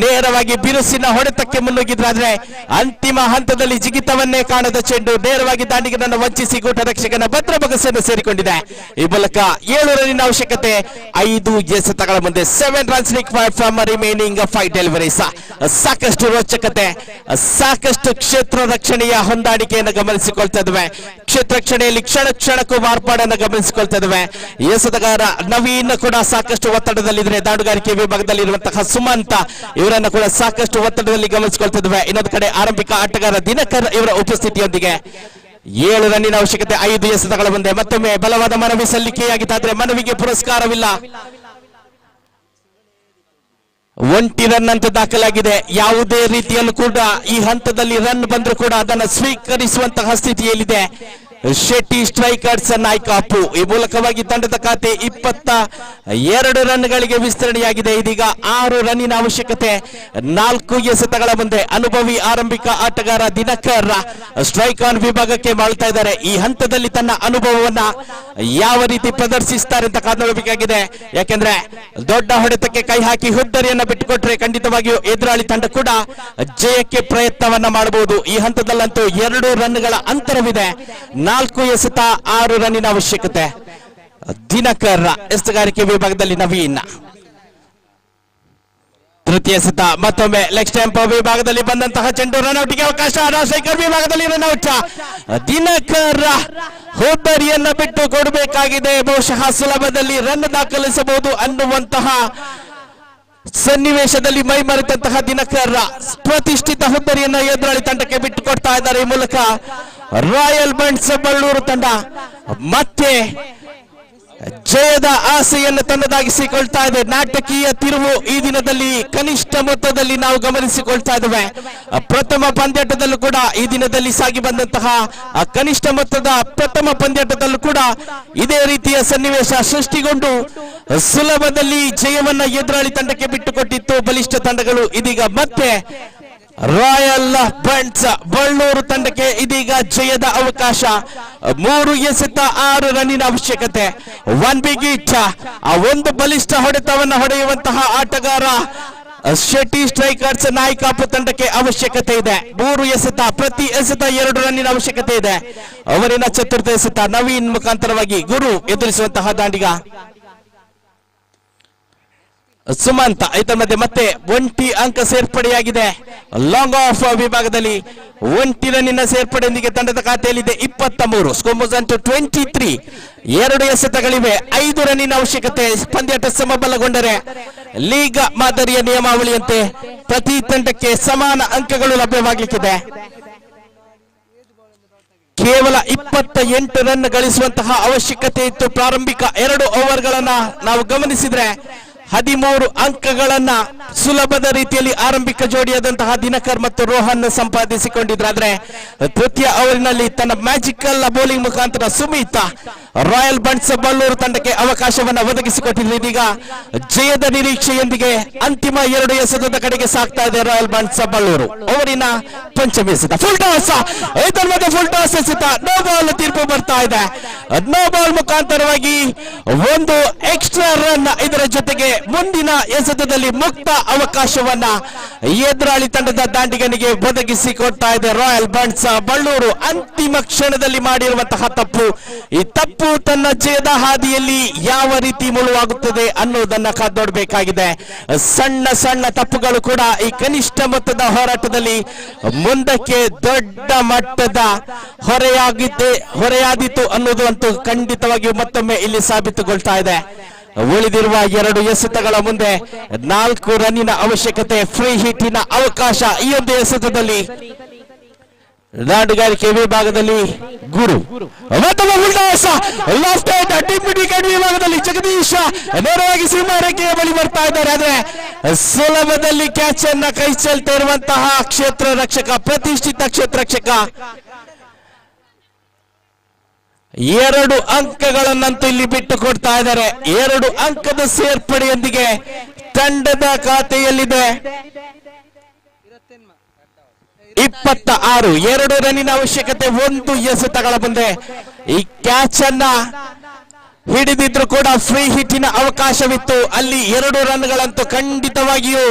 Speaker 1: ನೇರವಾಗಿ ಬಿರುಸಿನ ಹೊಡೆತಕ್ಕೆ ಮುನ್ನುಗ್ಗಿದ್ರಾದ್ರೆ ಅಂತಿಮ ಹಂತದಲ್ಲಿ ಜಿಗಿತವನ್ನೇ ಕಾಣದ ಚೆಂಡು ನೇರವಾಗಿ ದಾಂಡಿಗರನ್ನು ವಂಚಿಸಿ ಗೂಟ ರಕ್ಷಕನ ಭದ್ರ ಬಗಸನ್ನು ಸೇರಿಕೊಂಡಿದೆ. ಈ ಮೂಲಕ 7 ರನ್ನಿನ ಅವಶ್ಯಕತೆ. 5 ಎಸೆತಗಳ ಮುಂದೆ 7 runs required from remaining 5 deliveries. ಸಾಕಷ್ಟು ರೋಚಕತೆ, ಸಾಕಷ್ಟು ಕ್ಷೇತ್ರ ರಕ್ಷಣೆಯ ಹೊಂದಾಣಿಕೆಯನ್ನು ಗಮನಿಸಿಕೊಳ್ತಾ ಇದ್ದೇವೆ. ಕ್ಷೇತ್ರ ರಕ್ಷಣೆಯಲ್ಲಿ ಕ್ಷಣ ಕ್ಷಣಕ್ಕೂ ಮಾರ್ಪಾಡನ್ನು ಗಮನಿಸಿಕೊಳ್ತಾ ಇದ್ದೇವೆ. ಎಸೆತಗಾರ ನವೀನ್ ಕೂಡ ಸಾಕಷ್ಟು ಒತ್ತಡದಲ್ಲಿದ್ರೆ, ದಾಂಡುಗಾರಿಕೆ ವಿಭಾಗದಲ್ಲಿರುವಂತಹ ಸುಮಂತ ಇವರನ್ನು ಕೂಡ ಸಾಕಷ್ಟು ಒತ್ತಡದಲ್ಲಿ ಗಮನಿಸಿಕೊಳ್ತಾ ಇದ್ದೇವೆ. ಇನ್ನೊಂದು ಕಡೆ ಆರಂಭಿಕ ಆಟಗಾರ ದಿನಕರ್ ಇವರ ಉಪಸ್ಥಿತಿಯೊಂದಿಗೆ 7 ರನ್ನಿನ ಅವಶ್ಯಕತೆ. 5 ಎಸೆತಗಳ ಮುಂದೆ ಮತ್ತೊಮ್ಮೆ ಬಲವಾದ ಮನವಿ ಸಲ್ಲಿಕೆಯಾಗಿದ್ದಾದ್ರೆ ಮನವಿಗೆ ಪುರಸ್ಕಾರವಿಲ್ಲ. 1 ರನ್ ಅಂತ ದಾಖಲಾಗಿದೆ. ಯಾವುದೇ ರೀತಿಯಲ್ಲೂ ಕೂಡ ಈ ಹಂತದಲ್ಲಿ ರನ್ ಬಂದರೂ ಕೂಡ ಅದನ್ನು ಸ್ವೀಕರಿಸುವಂತಹ ಸ್ಥಿತಿಯಲ್ಲಿದೆ ಶೆಟ್ಟಿ ಸ್ಟ್ರೈಕರ್ಸ್ ನಾಯ್ಕಾಪು. ಈ ಮೂಲಕವಾಗಿ ತಂಡದ ಖಾತೆ 22 ರನ್ಗಳಿಗೆ ವಿಸ್ತರಣೆಯಾಗಿದೆ. ಇದೀಗ 6 ರನ್ನಿನ ಅವಶ್ಯಕತೆ. 4 ಎಸೆತಗಳ ಮುಂದೆ ಅನುಭವಿ ಆರಂಭಿಕ ಆಟಗಾರ ದಿನಕರ್ ಸ್ಟ್ರೈಕ್ ಆನ್ ವಿಭಾಗಕ್ಕೆ ಮಾಡ್ತಾ ಇದ್ದಾರೆ. ಈ ಹಂತದಲ್ಲಿ ತನ್ನ ಅನುಭವವನ್ನ ಯಾವ ರೀತಿ ಪ್ರದರ್ಶಿಸ್ತಾರೆ ಅಂತ ಕಾದುನೋಡಬೇಕಾಗಿದೆ. ಯಾಕೆಂದ್ರೆ ದೊಡ್ಡ ಹೊಡೆತಕ್ಕೆ ಕೈ ಹಾಕಿ ಹುದ್ದರಿಯನ್ನ ಬಿಟ್ಟುಕೊಟ್ರೆ ಖಂಡಿತವಾಗಿಯೂ ಎದುರಾಳಿ ತಂಡ ಕೂಡ ಜಯಕ್ಕೆ ಪ್ರಯತ್ನವನ್ನ ಮಾಡಬಹುದು. ಈ ಹಂತದಲ್ಲಂತೂ 2 ರನ್ಗಳ ಅಂತರವಿದೆ. 4 ಎಸೆತ 6 ರನ್ನಿನ ಅವಶ್ಯಕತೆ. ದಿನಕರ್ ಎಸೆತಗಾರಿಕೆ ವಿಭಾಗದಲ್ಲಿ ನವೀನ್. ತೃತೀಯ ಎಸೆತ ಮತ್ತೊಮ್ಮೆ ಲೆಗ್ ಸ್ಟಂಪ್ ವಿಭಾಗದಲ್ಲಿ ಬಂದಂತಹ ಚೆಂಡು ರನ್ಔಟ್ಗೆ ಅವಕಾಶ. ಸ್ಟ್ರೈಕರ್ ವಿಭಾಗದಲ್ಲಿ ರನ್ಔಟ್. ದಿನಕರ್ ಹೋದರಿಯನ್ನ ಬಿಟ್ಟು ಕೊಡಬೇಕಾಗಿದೆ. ಬಹುಶಃ ಸುಲಭದಲ್ಲಿ ರನ್ ದಾಖಲಿಸಬಹುದು ಅನ್ನುವಂತಹ ಸನ್ನಿವೇಶದಲ್ಲಿ ಮೈ ಮರೆತಂತಹ ದಿನಕರ್ ಪ್ರತಿಷ್ಠಿತ ಹುದ್ದರಿಯನ್ನ ಎದುರಾಳಿ ತಂಡಕ್ಕೆ ಬಿಟ್ಟು ಕೊಡ್ತಾ ಇದ್ದಾರೆ. ಈ ಮೂಲಕ ರಾಯಲ್ ಬಂಟ್ಸ್ ಬಳ್ಳೂರು ತಂಡ ಮತ್ತೆ ಜಯದ ಆಸೆಯನ್ನು ತನ್ನದಾಗಿಸಿಕೊಳ್ತಾ ಇದೆ. ನಾಟಕೀಯ ತಿರುವು ಈ ದಿನದಲ್ಲಿ ಕನಿಷ್ಠ ಮೊತ್ತದಲ್ಲಿ ನಾವು ಗಮನಿಸಿಕೊಳ್ತಾ ಇದ್ದೇವೆ. ಪ್ರಥಮ ಪಂದ್ಯಾಟದಲ್ಲೂ ಕೂಡ ಈ ದಿನದಲ್ಲಿ ಸಾಗಿ ಬಂದಂತಹ ಕನಿಷ್ಠ ಮೊತ್ತದ ಪ್ರಥಮ ಪಂದ್ಯಾಟದಲ್ಲೂ ಕೂಡ ಇದೇ ರೀತಿಯ ಸನ್ನಿವೇಶ ಸೃಷ್ಟಿಗೊಂಡು ಸುಲಭದಲ್ಲಿ ಜಯವನ್ನ ಎದುರಾಳಿ ತಂಡಕ್ಕೆ ಬಿಟ್ಟುಕೊಟ್ಟಿತ್ತು ಬಲಿಷ್ಠ ತಂಡಗಳು. ಇದೀಗ ಮತ್ತೆ ರಾಯಲ್ ಬಂಟ್ಸ್ ಬಳ್ಳೂರು ತಂಡಕ್ಕೆ ಇದೀಗ ಜಯದ ಅವಕಾಶ. 3 ಎಸೆತ 6 ರನ್ನಿನ ಅವಶ್ಯಕತೆ. 1 ಬಿಗ್ ಹಿಟ್. ಆ ಒಂದು ಬಲಿಷ್ಠ ಹೊಡೆತವನ್ನು ಹೊಡೆಯುವಂತಹ ಆಟಗಾರ ಶೆಟ್ಟಿ ಸ್ಟ್ರೈಕರ್ಸ್ ನಾಯ್ಕಾಪು ತಂಡಕ್ಕೆ ಅವಶ್ಯಕತೆ ಇದೆ. 3 ಎಸೆತ, ಪ್ರತಿ ಎಸೆತ 2 ರನ್ನಿನ ಅವಶ್ಯಕತೆ ಇದೆ. ಅವರಿನ ಚತುರ್ಥ ಎಸೆತ ನವೀನ್ ಮುಖಾಂತರವಾಗಿ ಗುರು ಎದುರಿಸುವಂತಹ ದಾಂಡಿಗ ಸುಮಂತ. ಇದರ ಮಧ್ಯೆ ಮತ್ತೆ 1 ಅಂಕ ಸೇರ್ಪಡೆಯಾಗಿದೆ. ಲಾಂಗ್ ಆಫ್ ವಿಭಾಗದಲ್ಲಿ 1 ರನ್ನಿನ ಸೇರ್ಪಡೆಯೊಂದಿಗೆ ತಂಡದ ಖಾತೆಯಲ್ಲಿದೆ 23. Score to 23. 2 ಎಸೆತಗಳಿವೆ. 5 ರನ್ನಿನ ಅವಶ್ಯಕತೆ. ಪಂದ್ಯಾಟ ಸಮಬಲಗೊಂಡರೆ ಲೀಗ್ ಮಾದರಿಯ ನಿಯಮಾವಳಿಯಂತೆ ಪ್ರತಿ ತಂಡಕ್ಕೆ ಸಮಾನ ಅಂಕಗಳು ಲಭ್ಯವಾಗಲಿಕ್ಕಿದೆ. ಕೇವಲ 28 ರನ್ ಗಳಿಸುವಂತಹ ಅವಶ್ಯಕತೆ ಇತ್ತು. ಪ್ರಾರಂಭಿಕ 2 ಓವರ್ಗಳನ್ನ ನಾವು ಗಮನಿಸಿದ್ರೆ 13 ಅಂಕಗಳನ್ನ ಸುಲಭದ ರೀತಿಯಲ್ಲಿ ಆರಂಭಿಕ ಜೋಡಿಯಾದಂತಹ ದಿನಕರ್ ಮತ್ತು ರೋಹನ್ ಸಂಪಾದಿಸಿಕೊಂಡಿದ್ರಾದ್ರೆ ತೃತೀಯ ಓವರಿನಲ್ಲಿ ತನ್ನ ಮ್ಯಾಜಿಕಲ್ ಬೌಲಿಂಗ್ ಮುಖಾಂತರ ಸುಮಿತ ರಾಯಲ್ ಬಂಟ್ಸ್ ಬಳ್ಳೂರು ತಂಡಕ್ಕೆ ಅವಕಾಶವನ್ನ ಒದಗಿಸಿಕೊಟ್ಟಿದ್ರು. ಇದೀಗ ಜಯದ ನಿರೀಕ್ಷೆಯೊಂದಿಗೆ ಅಂತಿಮ 2 ಎಸೆತದ ಕಡೆಗೆ ಸಾಕ್ತಾ ಇದೆ ರಾಯಲ್ ಬಂಟ್ಸ್ ಬಳ್ಳೂರು. ಓವರಿನ ಪಂಚಮ ಎಸೆತ ಫುಲ್ ಟಾಸ್. ಇದರ ಮಧ್ಯೆ ಫುಲ್ ಟಾಸ್ ಎಸೆತ ನೋ ಬಾಲ್ ತೀರ್ಪು ಬರ್ತಾ ಇದೆ. ನೋ ಬಾಲ್ ಮುಖಾಂತರವಾಗಿ 1 ಎಕ್ಸ್ಟ್ರಾ ರನ್. ಇದರ ಜೊತೆಗೆ ಮುಂದಿನ ಎಸೆತದಲ್ಲಿ ಮುಕ್ತ ಅವಕಾಶವನ್ನ ಎದುರಾಳಿ ತಂಡದ ದಾಂಡಿಗನಿಗೆ ಒದಗಿಸಿಕೊಡ್ತಾ ಇದೆ ರಾಯಲ್ ಬಂಟ್ಸ್ ಬಳ್ಳೂರು. ಅಂತಿಮ ಕ್ಷಣದಲ್ಲಿ ಮಾಡಿರುವಂತಹ ತಪ್ಪು, ಈ ತಪ್ಪು ತನ್ನ ಜಯದ ಹಾದಿಯಲ್ಲಿ ಯಾವ ರೀತಿ ಮುಳುವಾಗುತ್ತದೆ ಅನ್ನೋದನ್ನ ಕಾದೋಡಬೇಕಾಗಿದೆ. ಸಣ್ಣ ಸಣ್ಣ ತಪ್ಪುಗಳು ಕೂಡ ಈ ಕನಿಷ್ಠ ಮೊತ್ತದ ಹೋರಾಟದಲ್ಲಿ ಮುಂದಕ್ಕೆ ದೊಡ್ಡ ಮಟ್ಟದ ಹೊರೆಯಾದಿತ್ತು ಅನ್ನೋದು ಅಂತೂ ಖಂಡಿತವಾಗಿಯೂ ಮತ್ತೊಮ್ಮೆ ಇಲ್ಲಿ ಸಾಬೀತುಗೊಳ್ತಾ ಇದೆ. ಉಳಿದಿರುವ 2 ಎಸೆತಗಳ ಮುಂದೆ 4 ರನ್ನಿನ ಅವಶ್ಯಕತೆ. ಫ್ರೀ ಹಿಟ್ಟಿನ ಅವಕಾಶ ಈ ಒಂದು ಎಸೆತದಲ್ಲಿ ದಾಂಡುಗಾರಿಕೆ ವಿಭಾಗದಲ್ಲಿ ಗುರು ಮತ್ತೊಬ್ಬ ಉಲ್ಲಾಸ ಲಾಸ್ಟ್ ವಿಭಾಗದಲ್ಲಿ ಜಗದೀಶ ನೇರವಾಗಿ ಸೀಮಾರೇಖೆಯ ಬಳಿ ಬರ್ತಾ ಇದ್ದಾರೆ. ಆದ್ರೆ ಸುಲಭದಲ್ಲಿ ಕ್ಯಾಚ್ ಅನ್ನ ಕೈ ಚೆಲ್ತಾ ಇರುವಂತಹ ಕ್ಷೇತ್ರ ರಕ್ಷಕ, ಪ್ರತಿಷ್ಠಿತ ಕ್ಷೇತ್ರ ರಕ್ಷಕ 2 ಅಂಕಗಳನ್ನಂತೂ ಇಲ್ಲಿ ಬಿಟ್ಟು ಕೊಡ್ತಾ ಇದ್ದಾರೆ. 2 ಅಂಕದ ಸೇರ್ಪಡೆಯೊಂದಿಗೆ ತಂಡದ ಖಾತೆಯಲ್ಲಿದೆ 26. 2 ರನ್ನಿನ ಅವಶ್ಯಕತೆ, 1 ಎಸೆತಗಳ ಮುಂದೆ ಈ ಕ್ಯಾಚ್ ಅನ್ನ ಹಿಡಿದಿದ್ರು ಕೂಡ ಫ್ರೀ ಹಿಟ್ಟಿನ ಅವಕಾಶವಿತ್ತು. ಅಲ್ಲಿ 2 ರನ್ಗಳಂತೂ ಖಂಡಿತವಾಗಿಯೂ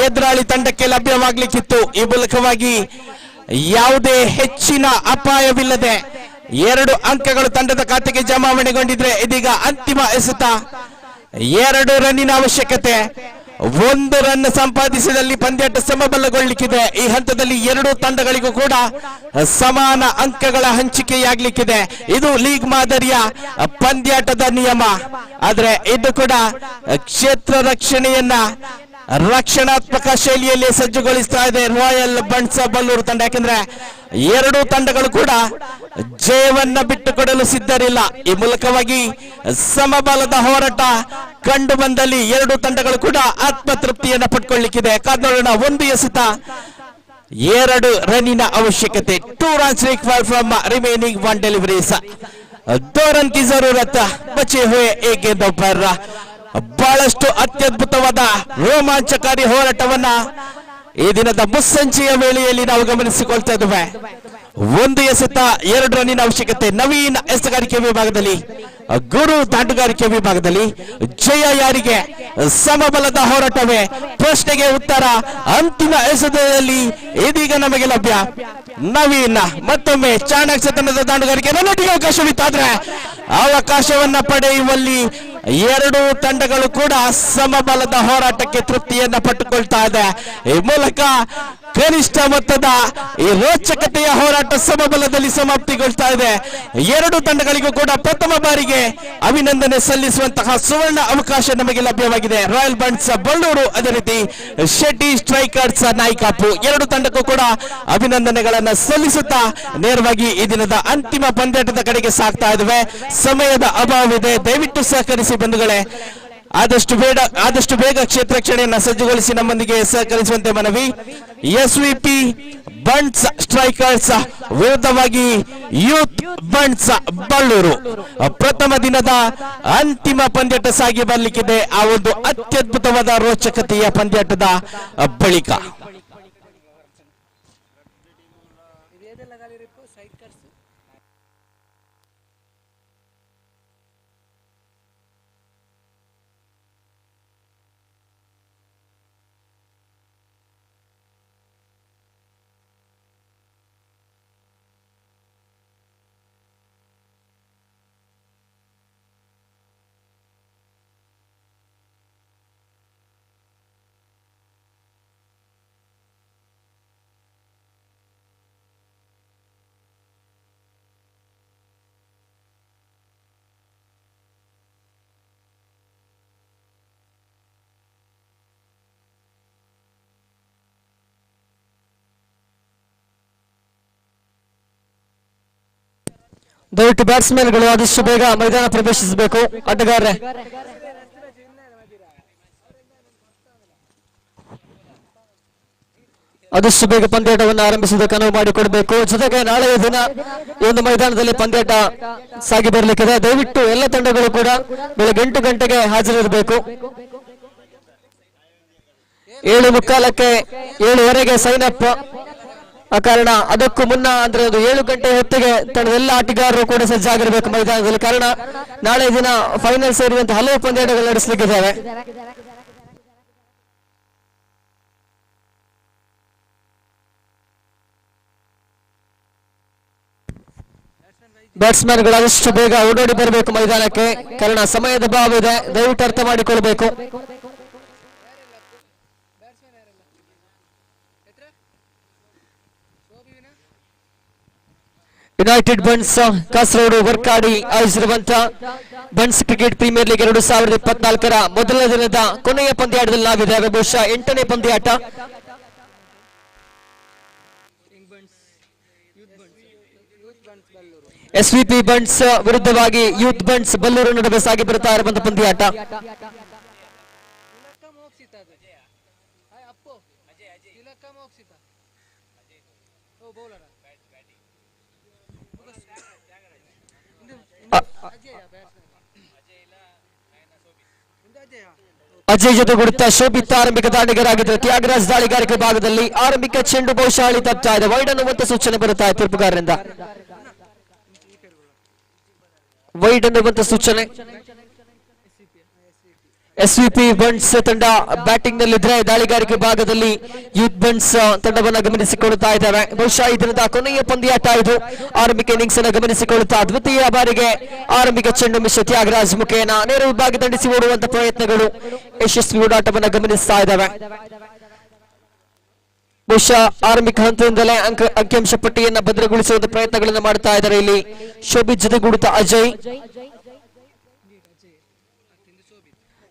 Speaker 1: ಎದುರಾಳಿ ತಂಡಕ್ಕೆ ಲಭ್ಯವಾಗ್ಲಿಕ್ಕಿತ್ತು. ಈ ಮೂಲಕವಾಗಿ ಯಾವುದೇ ಹೆಚ್ಚಿನ ಅಪಾಯವಿಲ್ಲದೆ 2 ಅಂಕಗಳು ತಂಡದ ಖಾತೆಗೆ ಜಮಾವಣೆಗೊಂಡಿದ್ರೆ ಇದೀಗ ಅಂತಿಮ ಎಸೆತ. 2 ರನ್ನಿನ ಅವಶ್ಯಕತೆ, 1 ರನ್ ಸಂಪಾದಿಸಿದಲ್ಲಿ ಪಂದ್ಯಾಟ ಸಮಬಲಗೊಳ್ಳಿಕ್ಕಿದೆ. ಈ ಹಂತದಲ್ಲಿ 2 ತಂಡಗಳಿಗೂ ಕೂಡ ಸಮಾನ ಅಂಕಗಳ ಹಂಚಿಕೆಯಾಗ್ಲಿಕ್ಕಿದೆ. ಇದು ಲೀಗ್ ಮಾದರಿಯ ಪಂದ್ಯಾಟದ ನಿಯಮ. ಆದ್ರೆ ಇದು ಕೂಡ ಕ್ಷೇತ್ರ ರಕ್ಷಣೆಯನ್ನ ರಕ್ಷಣಾತ್ಮಕ ಶೈಲಿಯಲ್ಲಿ ಸಜ್ಜುಗೊಳಿಸ್ತಾ ಇದೆ ರಾಯಲ್ ಬಂಟ್ಸ್ ಬಲ್ಲೂರು ತಂಡ. ಯಾಕಂದ್ರೆ 2 ತಂಡಗಳು ಕೂಡ ಜಯವನ್ನ ಬಿಟ್ಟುಕೊಡಲು ಸಿದ್ಧರಿಲ್ಲ. ಈ ಮೂಲಕವಾಗಿ ಸಮಬಲದ ಹೋರಾಟ ಕಂಡು ಬಂದಲ್ಲಿ 2 ತಂಡಗಳು ಕೂಡ ಆತ್ಮತೃಪ್ತಿಯನ್ನ ಪಡ್ಕೊಳ್ಳಿಕ್ಕಿದೆ. ಕಾದ್ನೋಡೋಣ. 1 ಎಸೆತ, 2 ರನ್ನಿನ ಅವಶ್ಯಕತೆ. 2 runs required from remaining 1 deliveries. 2 run की जरूरत बचे हुए एक गेंदों पर. ಬಹಳಷ್ಟು ಅತ್ಯದ್ಭುತವಾದ ರೋಮಾಂಚಕಾರಿ ಹೋರಾಟವನ್ನ ಈ ದಿನದ ಮುಸ್ಸಂಜೆಯ ವೇಳೆಯಲ್ಲಿ ನಾವು ಗಮನಿಸಿಕೊಳ್ತಾ ಇದ್ದೇವೆ. 1 ಎಸೆತ, 2 ರನ್ನಿನ ಅವಶ್ಯಕತೆ. ನವೀನ್ ಎಸೆಗಾರಿಕೆ ವಿಭಾಗದಲ್ಲಿ, ಗುರು ದಾಂಡುಗಾರಿಕೆ ವಿಭಾಗದಲ್ಲಿ. ಜಯ ಯಾರಿಗೆ? ಸಮಬಲದ ಹೋರಾಟವೇ ಪ್ರಶ್ನೆಗೆ ಉತ್ತರ. ಅಂತಿಮ ಎಸೆತದಲ್ಲಿ ಇದೀಗ ನಮಗೆ ಲಭ್ಯ. ನವೀನ್ ಮತ್ತೊಮ್ಮೆ ಚಾಣಕ್ಯ ತಂಡದ ದಾಂಡುಗಾರಿಕೆ ನನ್ನೊಟ್ಟಿಗೆ ಅವಕಾಶವಿತ್ತಾದ್ರೆ ಅವಕಾಶವನ್ನ ಪಡೆಯುವಲ್ಲಿ 2 ತಂಡಗಳು ಕೂಡ ಸಮಬಲದ ಹೋರಾಟಕ್ಕೆ ತೃಪ್ತಿಯನ್ನ ಪಟ್ಟುಕೊಳ್ತಾ ಇದೆ. ಈ ಮೂಲಕ ಕನಿಷ್ಠ ಮೊತ್ತದ ಈ ರೋಚಕತೆಯ ಹೋರಾಟ ಸಮಬಲದಲ್ಲಿ ಸಮಾಪ್ತಿಗೊಳ್ತಾ ಇದೆ. 2 ತಂಡಗಳಿಗೂ ಕೂಡ ಪ್ರಥಮ ಬಾರಿಗೆ ಅಭಿನಂದನೆ ಸಲ್ಲಿಸುವಂತಹ ಸುವರ್ಣ ಅವಕಾಶ ನಮಗೆ ಲಭ್ಯವಾಗಿದೆ. ರಾಯಲ್ ಬಂಟ್ಸ್ ಬಳ್ಳೂರು, ಅದೇ ರೀತಿ ಶೆಟ್ಟಿ ಸ್ಟ್ರೈಕರ್ಸ್ ನಾಯ್ಕಾಪು 2 ತಂಡಕ್ಕೂ ಕೂಡ ಅಭಿನಂದನೆಗಳನ್ನ ಸಲ್ಲಿಸುತ್ತಾ ನೇರವಾಗಿ ಈ ದಿನದ ಅಂತಿಮ ಪಂದ್ಯಾಟದ ಕಡೆಗೆ ಸಾಗ್ತಾ ಇದ್ದೇವೆ. ಸಮಯದ ಅಭಾವವಿದೆ, ದಯವಿಟ್ಟು ಸಹಕರಿಸಿ ಬಂಧುಗಳೇ. ಆದಷ್ಟು ಬೇಗ ಕ್ಷೇತ್ರ ರಕ್ಷಣೆಯನ್ನ ಸಜ್ಜುಗೊಳಿಸಿ ನಮ್ಮೊಂದಿಗೆ ಸಹಕರಿಸುವಂತೆ ಮನವಿ. ಎಸ್ವಿಪಿ ಬಂಟ್ಸ್ ಸ್ಟ್ರೈಕರ್ಸ್ ವಿರುದ್ಧವಾಗಿ ಯೂತ್ ಬಂಟ್ಸ್ ಬಳ್ಳೂರು ಪ್ರಥಮ ದಿನದ ಅಂತಿಮ ಪಂದ್ಯಾಟ ಸಾಗಿ ಬರಲಿಕ್ಕಿದೆ. ಆ ಒಂದು ಅತ್ಯದ್ಭುತವಾದ ರೋಚಕತೆಯ ಪಂದ್ಯಾಟದ ಬಳಿಕ
Speaker 2: ದಯವಿಟ್ಟು ಬ್ಯಾಟ್ಸ್ಮನ್ಗಳು ಆದಷ್ಟು ಬೇಗ ಮೈದಾನ ಪ್ರವೇಶಿಸಬೇಕು. ಆಟಗಾರರೇ ಆದಷ್ಟು ಬೇಗ ಪಂದ್ಯಾಟವನ್ನು ಆರಂಭಿಸುವುದಕ್ಕೆ ಅನುವು ಮಾಡಿಕೊಡಬೇಕು. ಜೊತೆಗೆ ನಾಳೆಯ ದಿನ ಈ ಒಂದು ಮೈದಾನದಲ್ಲಿ ಪಂದ್ಯಾಟ ಸಾಗಿ ಬರಲಿಕ್ಕಿದೆ. ದಯವಿಟ್ಟು ಎಲ್ಲ ತಂಡಗಳು ಕೂಡ ಬೆಳಗ್ಗೆ 8 ಗಂಟೆಗೆ ಹಾಜರಿರಬೇಕು. 7:45ಕ್ಕೆ 7:15ಗೆ ಸೈನ್ ಅಪ್. ಆ ಕಾರಣ ಅದಕ್ಕೂ ಮುನ್ನ ಅಂದ್ರೆ ಒಂದು 7 ಗಂಟೆ ಹೊತ್ತಿಗೆ ತಂಡದ ಎಲ್ಲ ಆಟಗಾರರು ಕೂಡ ಸಜ್ಜಾಗಿರಬೇಕು ಮೈದಾನದಲ್ಲಿ. ಕಾರಣ ನಾಳೆ ದಿನ ಫೈನಲ್ ಸೇರಿದಂತೆ ಹಲವು ಪಂದ್ಯಾಟಗಳು ನಡೆಸಲಿಕ್ಕಿದ್ದಾವೆ. ಬ್ಯಾಟ್ಸ್ಮನ್ಗಳು ಆದಷ್ಟು ಬೇಗ ಓಡೋಡಿ ಬರಬೇಕು ಮೈದಾನಕ್ಕೆ, ಕಾರಣ ಸಮಯದ ಅಭಾವ ಇದೆ. ದಯವಿಟ್ಟು ಅರ್ಥ ಮಾಡಿಕೊಳ್ಬೇಕು. ಯುನೈಟೆಡ್ ಬಂಟ್ಸ್ ಕಾಸರಗೋಡು ವರ್ಕಾಡಿ ಆಯೋಜಿಸಿರುವಂತಹ ಬಂಟ್ಸ್ ಕ್ರಿಕೆಟ್ ಪ್ರೀಮಿಯರ್ ಲೀಗ್ 2024ರ ಮೊದಲ ದಿನದ ಕೊನೆಯ ಪಂದ್ಯಾಟದಲ್ಲಿ ನಾವಿದ್ದೇವೆ. ಬಹುಶಃ 8ನೇ ಪಂದ್ಯಾಟ. ಎಸ್ವಿಪಿ ಬಂಟ್ಸ್ ವಿರುದ್ಧವಾಗಿ ಯೂತ್ ಬಂಟ್ಸ್ ಬಲ್ಲೂರು ನಡುವೆ ಸಾಗಿ ಬರುತ್ತಾ ಇರುವಂತಹ ಪಂದ್ಯಾಟ. ಅಜಯ್ ಜೊತೆಗೂಡುತ್ತಾ ಶೋಭಿತ್ ಆರಂಭಿಕ ದಾಳಿಗರಾಗಿದ್ದರು. ತ್ಯಾಗರಾಜ್ ದಾಳಿಗಾರಿಕೆ ಭಾಗದಲ್ಲಿ ಆರಂಭಿಕ ಚೆಂಡು ಬಹುಶಃ ಹಳಿ ತಪ್ತಾ ಇದೆ. ವೈಡ್ ಅನ್ನುವಂತ ಸೂಚನೆ ಬರುತ್ತಾ ಇದೆ ತೀರ್ಪುಗಾರರಿಂದ. ವೈಡ್ ಅನ್ನುವಂತ ಸೂಚನೆ. ಎಸ್ವಿಪಿ ಬಂಟ್ಸ್ ತಂಡ ಬ್ಯಾಟಿಂಗ್ ನಲ್ಲಿದ್ರೆ ದಾಳಿಗಾರಿಕೆ ಭಾಗದಲ್ಲಿ ಯೂತ್ ಬಂಟ್ಸ್ ತಂಡವನ್ನು ಗಮನಿಸಿಕೊಳ್ಳುತ್ತಾ ಇದ್ದಾರೆ. ಬಹುಶಃ ಈ ದಿನದ ಕೊನೆಯ ಪಂದ್ಯಾಟ ಇದು. ಆರಂಭಿಕ ಇನ್ನಿಂಗ್ಸ್ ಅನ್ನು ಗಮನಿಸಿಕೊಳ್ಳುತ್ತಾ ದ್ವಿತೀಯ ಬಾರಿಗೆ ಆರಂಭಿಕ ಚೆಂಡು ಮಿಶ್ರ ತ್ಯಾಗರಾಜ್ ಮುಖೇನ ನೇರ ವಿಭಾಗ ದಂಡಿಸಿ ಓಡುವಂತಹ ಪ್ರಯತ್ನಗಳು ಯಶಸ್ವಿ ಓಡಾಟವನ್ನು ಗಮನಿಸ್ತಾ ಇದ್ದಾವೆ. ಬಹುಶಃ ಆರಂಭಿಕ ಹಂತದಿಂದಲೇ ಅಂಕಿಅಂಶ ಪಟ್ಟಿಯನ್ನು ಭದ್ರಗೊಳಿಸುವಂತ ಪ್ರಯತ್ನಗಳನ್ನು ಮಾಡ್ತಾ ಇದ್ದಾರೆ ಇಲ್ಲಿ ಶೋಭಿತ್ ಜೊತೆಗೂಡುತ್ತಾ ಅಜಯ್.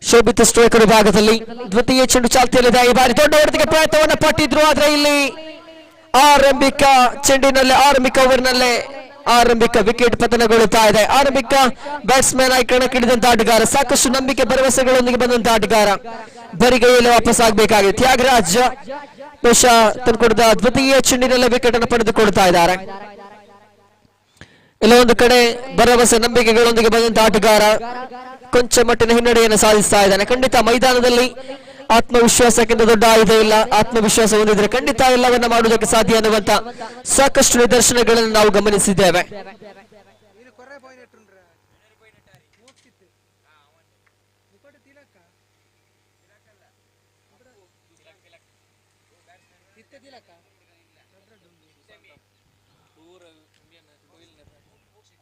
Speaker 2: ಶೋಭಿತ್ ಸ್ಟ್ರೈಕರ್ ವಿಭಾಗದಲ್ಲಿ ದ್ವಿತೀಯ ಚೆಂಡು ಚಾಲ್ತಿಯಲ್ಲಿದೆ. ಈ ಬಾರಿ ದೊಡ್ಡ ಹೊಡೆತಕ್ಕೆ ಪ್ರಯತ್ನವನ್ನು ಪಟ್ಟಿದ್ರು, ಆದ್ರೆ ಇಲ್ಲಿ ಆರಂಭಿಕ ಚೆಂಡಿನಲ್ಲೇ ಆರಂಭಿಕ ಓವರ್ನಲ್ಲೇ ಆರಂಭಿಕ ವಿಕೆಟ್ ಪತನಗೊಳ್ಳುತ್ತಾ ಇದೆ. ಆರಂಭಿಕ ಬ್ಯಾಟ್ಸ್ಮನ್ ಆಗಿ ಕಣಕ್ಕಿಳಿದಂತ ಆಟಗಾರ, ಸಾಕಷ್ಟು ನಂಬಿಕೆ ಭರವಸೆಗಳೊಂದಿಗೆ ಬಂದಂತ ಆಟಗಾರ ಬರಿಗೈಯಲ್ಲಿ ವಾಪಸ್ ಆಗಬೇಕಾಗಿದೆ. ತ್ಯಾಗರಾಜ್ ಬಹುಶಃ ತಂದುಕೊಡಿದ ದ್ವಿತೀಯ ಚೆಂಡಿನಲ್ಲೇ ವಿಕೆಟ್ ಅನ್ನು ಪಡೆದುಕೊಳ್ತಾ ಇದ್ದಾರೆ. ಇಲ್ಲ ಒಂದು ಕಡೆ ಭರವಸೆ ನಂಬಿಕೆಗಳೊಂದಿಗೆ ಬಂದಂತ ಆಟಗಾರ ಕೊಂಚ ಮಟ್ಟಿನ ಹಿನ್ನಡೆಯನ್ನು ಸಾಧಿಸ್ತಾ ಇದ್ದಾನೆ. ಖಂಡಿತ ಮೈದಾನದಲ್ಲಿ ಆತ್ಮವಿಶ್ವಾಸಕ್ಕಿಂತ ದೊಡ್ಡ ಆಯುಧ ಇಲ್ಲ. ಆತ್ಮವಿಶ್ವಾಸ ಹೊಂದಿದ್ರೆ ಖಂಡಿತ ಎಲ್ಲವನ್ನ ಮಾಡುವುದಕ್ಕೆ ಸಾಧ್ಯ ಅನ್ನುವಂತ ಸಾಕಷ್ಟು ನಿದರ್ಶನಗಳನ್ನು ನಾವು ಗಮನಿಸಿದ್ದೇವೆ.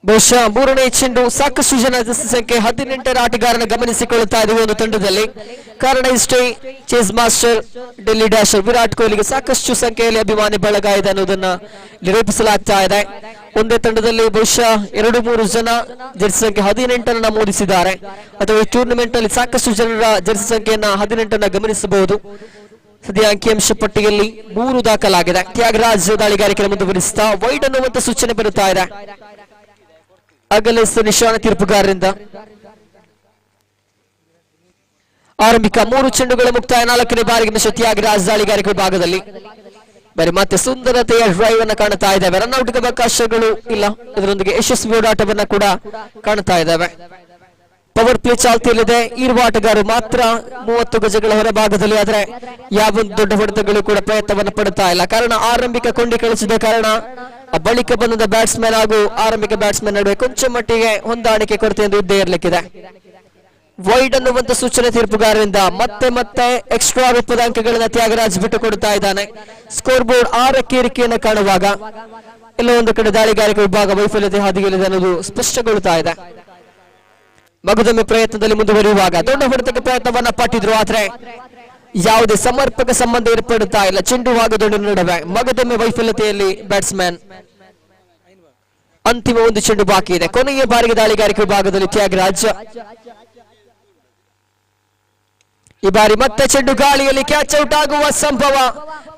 Speaker 2: ಬಹುಶಃ ಮೂರನೇ ಚೆಂಡು ಸಾಕಷ್ಟು ಜನ ಸಂಖ್ಯೆ 18ರ ಆಟಗಾರನ ಗಮನಿಸಿಕೊಳ್ಳುತ್ತಾ ಇದ್ದೀವಿ ಒಂದು ತಂಡದಲ್ಲಿ. ಕಾರಣ ಇಷ್ಟೇ, ಚೇಸ್ ಮಾಸ್ಟರ್, ಡೆಲ್ಲಿ ಡ್ಯಾಶರ್ ವಿರಾಟ್ ಕೊಹ್ಲಿಗೆ ಸಾಕಷ್ಟು ಸಂಖ್ಯೆಯಲ್ಲಿ ಅಭಿಮಾನಿ ಬಳಗ ಇದೆ ಅನ್ನೋದನ್ನ ನಿರೂಪಿಸಲಾಗ್ತಾ ಇದೆ. ಒಂದೇ ತಂಡದಲ್ಲಿ ಬಹುಶಃ 2-3 ಜನ ಜರ್ಸಿ ಸಂಖ್ಯೆ 18 ನಮೂದಿಸಿದ್ದಾರೆ. ಅಥವಾ ಈ ಟೂರ್ನಮೆಂಟ್ ನಲ್ಲಿ ಸಾಕಷ್ಟು ಜನರ ಜರ್ಸಿ ಸಂಖ್ಯೆಯನ್ನ 18 ಗಮನಿಸಬಹುದು. ಸದ್ಯ ಅಂಕಿಅಂಶ ಪಟ್ಟಿಯಲ್ಲಿ 3 ದಾಖಲಾಗಿದೆ. ತ್ಯಾಗರಾಜ್ ದಾಳಿಗಾರಿಕೆ ಮುಂದುವರಿಸುತ್ತಾ ವೈಡ್ ಅನ್ನುವಂತ ಸೂಚನೆ ಬರುತ್ತಾ ಇದೆ ಅಗಲಿಸ ನಿಶಾನ ತೀರ್ಪುಗಾರರಿಂದ. ಆರಂಭಿಕ 3 ಚೆಂಡುಗಳ ಮುಕ್ತಾಯ. 4ನೇ ಬಾರಿಗೆ ಮಿಶ್ರ ತ್ಯಾಗರಾಜ್ ದಾಳಿಗಾರಿಕೆ ವಿಭಾಗದಲ್ಲಿ ಬರೀ ಮತ್ತೆ ಸುಂದರತೆಯ ಡ್ರೈವ್ ಅನ್ನು ಕಾಣುತ್ತಾ ಇದ್ದಾವೆ. ರನ್ಔಟ್ಗೆ ಅವಕಾಶಗಳು ಇಲ್ಲ. ಇದರೊಂದಿಗೆ ಯಶಸ್ವಿ ಓಡಾಟವನ್ನ ಕೂಡ ಕಾಣುತ್ತಾ ಇದ್ದಾವೆ. ಪವರ್ ಪ್ಲೇ ಚಾಲ್ತಿಯಲ್ಲಿದೆ. ಇರುವ ಆಟಗಾರರು ಮಾತ್ರ 30 ಗಜಗಳ ಹೊರಭಾಗದಲ್ಲಿ, ಆದರೆ ಯಾವ ದೊಡ್ಡ ಹೊಡೆತಗಳು ಕೂಡ ಪ್ರಯತ್ನವನ್ನು ಪಡುತ್ತಾ ಇಲ್ಲ. ಕಾರಣ ಆರಂಭಿಕ ಕೊಂಡಿ ಕಳಿಸಿದ ಕಾರಣ ಬಳಿಕ ಬಂದ ಬ್ಯಾಟ್ಸ್ಮನ್ ಹಾಗೂ ಆರಂಭಿಕ ಬ್ಯಾಟ್ಸ್ಮನ್ ನಡುವೆ ಕೊಂಚ ಮಟ್ಟಿಗೆ ಹೊಂದಾಣಿಕೆ ಕೊರತೆ ಎಂದು ಇದ್ದೇ ಇರಲಿಕ್ಕಿದೆ. ವೈಡ್ ಅನ್ನುವಂತ ಸೂಚನೆ ತೀರ್ಪುಗಾರರಿಂದ. ಮತ್ತೆ ಎಕ್ಸ್ಟ್ರಾ ರೂಪದ ಅಂಕಗಳನ್ನು ತ್ಯಾಗರಾಜ್ ಬಿಟ್ಟುಕೊಡುತ್ತಾ ಇದ್ದಾನೆ. ಸ್ಕೋರ್ ಬೋರ್ಡ್ 6ಕ್ಕೆ ಏರಿಕೆಯನ್ನು ಕಾಣುವಾಗ ಎಲ್ಲ ಒಂದು ಕಡೆ ದಾಳಿಗಾರಿಕೆ ವಿಭಾಗ ವೈಫಲ್ಯತೆ ಹಾದಿಗೆಲ್ಲಿದೆ ಅನ್ನೋದು ಸ್ಪಷ್ಟಗೊಳ್ಳುತ್ತಾ ಇದೆ. ಮಗದೊಮ್ಮೆ ಪ್ರಯತ್ನದಲ್ಲಿ ಮುಂದುವರಿಯುವಾಗ ದೊಡ್ಡ ಹೊಡೆತಕ್ಕೆ ಪ್ರಯತ್ನವನ್ನ ಪಟ್ಟಿದ್ರು, ಆದ್ರೆ ಯಾವುದೇ ಸಮರ್ಪಕ ಸಂಬಂಧ ಏರ್ಪಡುತ್ತಾ ಇಲ್ಲ ಚೆಂಡು ಹಾಗೂ ದೊಡ್ಡ ನಡುವೆ. ಮಗದೊಮ್ಮೆ ವೈಫಲ್ಯತೆಯಲ್ಲಿ ಬ್ಯಾಟ್ಸ್ಮನ್. ಅಂತಿಮ ಒಂದು ಚೆಂಡು ಬಾಕಿ ಇದೆ. ಕೊನೆಯ ಬಾರಿಗೆ ದಾಳಿಗಾರಿಕೆ ವಿಭಾಗದಲ್ಲಿ ತ್ಯಾಗರಾಜ್. ಈ ಬಾರಿ ಮತ್ತೆ ಚೆಂಡು ಗಾಳಿಯಲ್ಲಿ ಕ್ಯಾಚ್ ಔಟ್ ಆಗುವ ಸಂಭವ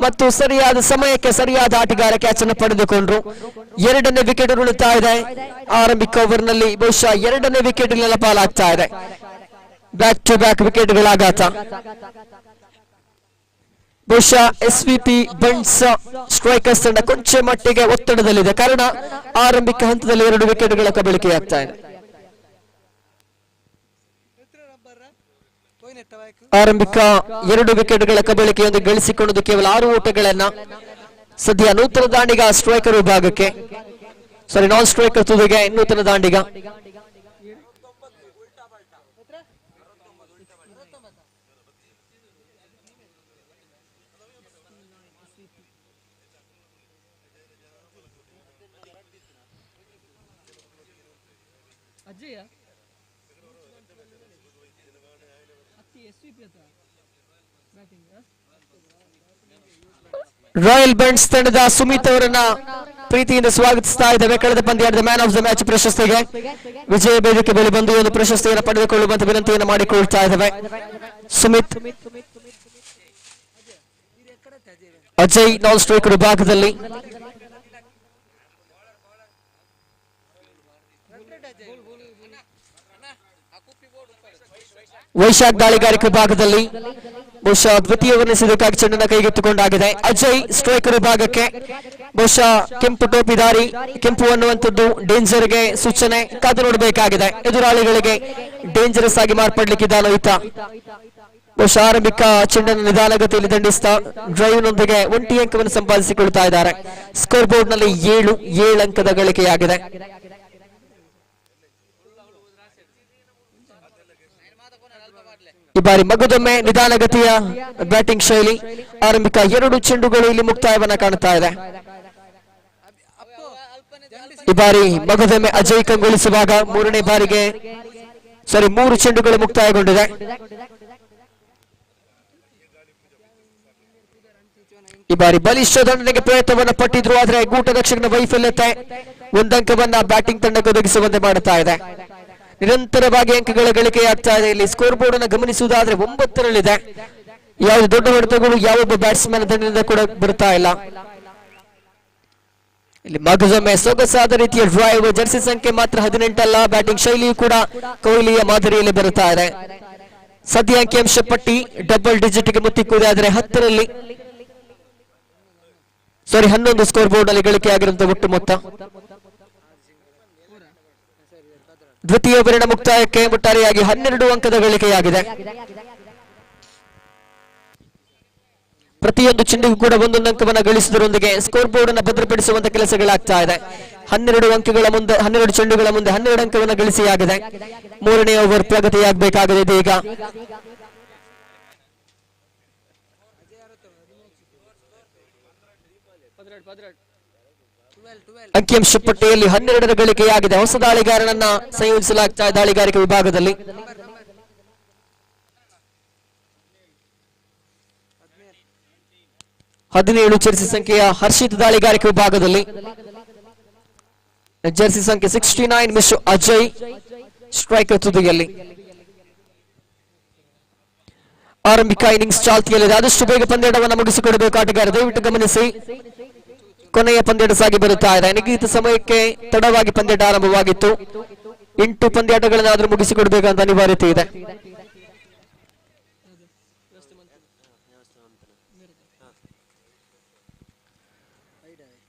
Speaker 2: ಮತ್ತು ಸರಿಯಾದ ಸಮಯಕ್ಕೆ ಸರಿಯಾದ ಆಟಗಾರ ಕ್ಯಾಚ್ ಅನ್ನು ಪಡೆದುಕೊಂಡ್ರು. 2ನೇ ವಿಕೆಟ್ ಉರುಳುತ್ತಾ ಇದೆ. ಆರಂಭಿಕ ಓವರ್ನಲ್ಲಿ ಬಹುಶಃ 2ನೇ ವಿಕೆಟ್ ಪಾಲಾಗ್ತಾ ಇದೆ. ಬ್ಯಾಕ್ ಟು ಬ್ಯಾಕ್ ವಿಕೆಟ್ಗಳ ಆಘಾತ. ಬಹುಶಃ ಎಸ್ವಿಪಿ ಬಂಟ್ಸ್ ಸ್ಟ್ರೈಕರ್ಸ್ ತಂಡ ಕೊಂಚ ಮಟ್ಟಿಗೆ ಒತ್ತಡದಲ್ಲಿದೆ. ಕಾರಣ ಆರಂಭಿಕ ಹಂತದಲ್ಲಿ 2 ವಿಕೆಟ್ಗಳ ಕಬಳಿಕೆಯಾಗ್ತಾ ಇದೆ. ಆರಂಭಿಕ 2 ವಿಕೆಟ್ಗಳ ಕಬಳಿಕೆಯೊಂದಿಗೆ ಗಳಿಸಿಕೊಳ್ಳುವುದು ಕೇವಲ 6 ಓಟಗಳನ್ನ. ಸದ್ಯ ನೂತನ ದಾಂಡಿಗ ಸ್ಟ್ರೈಕರ್ ವಿಭಾಗಕ್ಕೆ, ನಾನ್ ಸ್ಟ್ರೈಕರ್ ತುದಿಗೆ ನೂತನ ದಾಂಡಿಗ. ರಾಯಲ್ ಬಂಟ್ಸ್ ತಂಡದ ಸುಮಿತ್ ಅವರನ್ನ ಪ್ರೀತಿಯಿಂದ ಸ್ವಾಗತಿಸ್ತಾ ಇದ್ದೇವೆ. ಕಳೆದ ಪಂದ್ಯದ ಮ್ಯಾನ್ ಆಫ್ ದ ಮ್ಯಾಚ್ ಪ್ರಶಸ್ತಿಗೆ ವಿಜಯ ವೇದಿಕೆ ಬಳಿ ಬಂದು ಒಂದು ಪ್ರಶಸ್ತಿಯನ್ನು ಪಡೆದುಕೊಳ್ಳುವಂತ ವಿನಂತಿಯನ್ನು ಮಾಡಿಕೊಳ್ತಾ ಇದ್ದೇವೆ. ಸುಮಿತ್. ಅಜಯ್ ನಾನ್ ಸ್ಟ್ರೈಕರ್ ವಿಭಾಗದಲ್ಲಿ. ವೈಶಾಖ್ ದಾಳಿಗಾರಿಕೆ ವಿಭಾಗದಲ್ಲಿ ಬಹುಶಃ ದ್ವಿತೀಯವನ್ನು ಎಸೆದಕ್ಕಾಗಿ ಚೆಂಡನ್ನು ಕೈಗೆತ್ತಿಕೊಂಡಾಗಿದೆ. ಅಜಯ್ ಸ್ಟ್ರೈಕರ್ ವಿಭಾಗಕ್ಕೆ ಬಹುಶಃ ಕೆಂಪು ಟೋಪಿದಾರಿ, ಕೆಂಪು ಅನ್ನುವಂಥದ್ದು ಡೇಂಜರ್ಗೆ ಸೂಚನೆ. ಕಾದು ನೋಡಬೇಕಾಗಿದೆ, ಎದುರಾಳಿಗಳಿಗೆ ಡೇಂಜರಸ್ ಆಗಿ ಮಾರ್ಪಡ್ಲಿಕ್ಕಿದ್ದಾನೋ ಈತ. ಬಹುಶಃ ಆರಂಭಿಕ ಚೆಂಡನ್ನು ನಿಧಾನಗತಿಯಲ್ಲಿ ದಂಡಿಸ್ತಾ ಡ್ರೈವ್ನೊಂದಿಗೆ 1 ಅಂಕವನ್ನು ಸಂಪಾದಿಸಿಕೊಳ್ತಾ ಇದ್ದಾರೆ. ಸ್ಕೋರ್ ಬೋರ್ಡ್ ನಲ್ಲಿ 7 ಅಂಕದ ಗಳಿಕೆಯಾಗಿದೆ. ಈ ಬಾರಿ ಮಗದೊಮ್ಮೆ ನಿಧಾನಗತಿಯ ಬ್ಯಾಟಿಂಗ್ ಶೈಲಿ. ಆರಂಭಿಕ 2 ಚೆಂಡುಗಳು ಇಲ್ಲಿ ಮುಕ್ತಾಯವನ್ನ ಕಾಣುತ್ತಾ ಇದೆ. ಈ ಬಾರಿ ಮಗದೊಮ್ಮೆ ಅಜಯ್ ಕಂಗೊಳಿಸುವಾಗ 3 ಚೆಂಡುಗಳು ಮುಕ್ತಾಯಗೊಂಡಿದೆ. ಈ ಬಾರಿ ಬಲಿಷ್ಠ ದಂಡನೆಗೆ ಪ್ರಯತ್ನವನ್ನ ಪಟ್ಟಿದ್ರು, ಆದ್ರೆ ಗೂಟ ರಕ್ಷಕನ ವೈಫಲ್ಯತೆ 1 ಅಂಕವನ್ನ ಬ್ಯಾಟಿಂಗ್ ತಂಡಕ್ಕೆ ಒದಗಿಸುವಂತೆ ಮಾಡುತ್ತಾ ಇದೆ. ನಿರಂತರವಾಗಿ ಅಂಕಗಳ ಗಳಿಕೆಯಾಗ್ತಾ ಇದೆ. ಇಲ್ಲಿ ಸ್ಕೋರ್ ಬೋರ್ಡ್ ಅನ್ನು ಗಮನಿಸುವುದಾದ್ರೆ 9ರಲ್ಲಿದೆ. ಯಾವುದೇ ದೊಡ್ಡ ಹೊಡೆತಗಳು ಯಾವೊಬ್ಬ ಬ್ಯಾಟ್ಸ್ಮನ್ ದಂಡದಿಂದ ಕೂಡ ಬರ್ತಾ ಇಲ್ಲ. ಇಲ್ಲಿ ಮಗದೊಮ್ಮೆ ಸೊಗಸಾದ ರೀತಿಯ ಡ್ರೈವ್. ಜರ್ಸಿ ಸಂಖ್ಯೆ ಮಾತ್ರ 18 ಅಲ್ಲ, ಬ್ಯಾಟಿಂಗ್ ಶೈಲಿಯೂ ಕೂಡ ಕೊಹ್ಲಿಯ ಮಾದರಿಯಲ್ಲಿ ಬರುತ್ತಾ ಇದೆ. ಸದ್ಯ ಅಂಕಿಅಂಶ ಪಟ್ಟಿ ಡಬಲ್ ಡಿಜಿಟ್ಗೆ ಮುತ್ತಿಕ್ಕುವುದಾದ್ರೆ 11 ಸ್ಕೋರ್ ಬೋರ್ಡ್ ಅಲ್ಲಿ ಗಳಿಕೆಯಾಗಿರುವಂತಹ ಒಟ್ಟು ಮೊತ್ತ. ದ್ವಿತೀಯ ಓವರಿನ ಮುಕ್ತಾಯಕ್ಕೆ ಒಟ್ಟಾರೆಯಾಗಿ 12 ಅಂಕದ ಗಳಿಕೆಯಾಗಿದೆ. ಪ್ರತಿಯೊಂದು ಚೆಂಡಿಗೂ ಕೂಡ 1 ಅಂಕವನ್ನು ಗಳಿಸುವುದರೊಂದಿಗೆ ಸ್ಕೋರ್ ಬೋರ್ಡ್ ಅನ್ನು ಭದ್ರಪಡಿಸುವಂತ ಕೆಲಸಗಳಾಗ್ತಾ ಇದೆ. 12 ಅಂಕಗಳ ಮುಂದೆ 12 ಚೆಂಡುಗಳ ಮುಂದೆ 12 ಅಂಕವನ್ನು ಗಳಿಸಿಯಾಗಿದೆ. 3ನೇ ಓವರ್ ಪ್ರಗತಿಯಾಗಬೇಕಾಗಿದೆ ಈಗ. ಅಂಕಿಅಂಶ ಪಟ್ಟಿಯಲ್ಲಿ 12ರ ಗಳಿಕೆಯಾಗಿದೆ. ಹೊಸ ದಾಳಿಗಾರನನ್ನ ಸಂಯೋಜಿಸಲಾಗ್ತಾ ಇದೆ ದಾಳಿಗಾರಿಕೆ ವಿಭಾಗದಲ್ಲಿ. 17 ಜೆರ್ಸಿ ಸಂಖ್ಯೆಯ ಹರ್ಷಿತ್ ದಾಳಿಗಾರಿಕೆ ವಿಭಾಗದಲ್ಲಿ. ಜೆರ್ಸಿ ಸಂಖ್ಯೆ 69 ಮಿಸ್ಟರ್ ಅಜಯ್ ಸ್ಟ್ರೈಕರ್ ತುದಿಯಲ್ಲಿ. ಆರಂಭಿಕ ಇನ್ನಿಂಗ್ಸ್ ಚಾಲ್ತಿಯಲ್ಲಿದೆ. ಆದಷ್ಟು ಬೇಗ ಪಂದ್ಯಾಟವನ್ನು ಮುಗಿಸಿಕೊಡಬೇಕು ಆಟಗಾರ, ದಯವಿಟ್ಟು ಗಮನಿಸಿ. ಕೊನೆಯ ಪಂದ್ಯಾಟ ಸಾಗಿ ಬರುತ್ತಾ ಇದೆ. ನಿಗದಿತ ಸಮಯಕ್ಕೆ ತಡವಾಗಿ ಪಂದ್ಯಾಟ ಆರಂಭವಾಗಿತ್ತು. 8 ಪಂದ್ಯಾಟಗಳನ್ನಾದ್ರೂ ಮುಗಿಸಿಕೊಡ್ಬೇಕಂತ ಅನಿವಾರ್ಯತೆ ಇದೆ.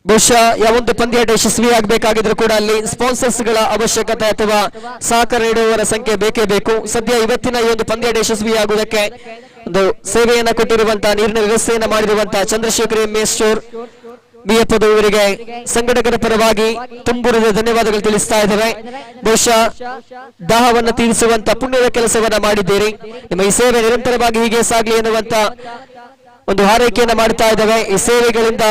Speaker 2: ಬಹುಶಃ ಯಾವೊಂದು ಪಂದ್ಯಾಟ ಯಶಸ್ವಿಯಾಗಬೇಕಾಗಿದ್ರು ಕೂಡ ಅಲ್ಲಿ ಸ್ಪಾನ್ಸರ್ಸ್ ಗಳ ಅವಶ್ಯಕತೆ ಅಥವಾ ಸಹಕಾರ ನೀಡುವವರ ಸಂಖ್ಯೆ ಬೇಕೇ ಬೇಕು. ಸದ್ಯ ಇವತ್ತಿನ ಈ ಒಂದು ಪಂದ್ಯಾಟ ಯಶಸ್ವಿಯಾಗುವುದಕ್ಕೆ ಒಂದು ಸೇವೆಯನ್ನ ಕೊಟ್ಟಿರುವಂತಹ, ನೀರಿನ ವ್ಯವಸ್ಥೆಯನ್ನ ಮಾಡಿರುವಂತಹ ಚಂದ್ರಶೇಖರ್ ಎಂ ಸ್ಟೋರ್ ಬಿಎಫ್ಒ ಇವರಿಗೆ ಸಂಘಟಕರ ಪರವಾಗಿ ತುಂಬುರಿದ ಧನ್ಯವಾದಗಳು ತಿಳಿಸ್ತಾ ಇದ್ದೇವೆ. ಬಹುಶಃ ದಾಹವನ್ನು ತೀರಿಸುವಂತ ಪುಣ್ಯದ ಕೆಲಸವನ್ನ ಮಾಡಿದ್ದೀರಿ. ನಿಮ್ಮ ಈ ಸೇವೆ ನಿರಂತರವಾಗಿ ಹೀಗೆ ಸಾಗಲಿ ಎನ್ನುವಂತ ಒಂದು ಹಾರೈಕೆಯನ್ನ ಮಾಡ್ತಾ ಇದ್ದೇವೆ. ಈ ಸೇವೆಗಳಿಂದ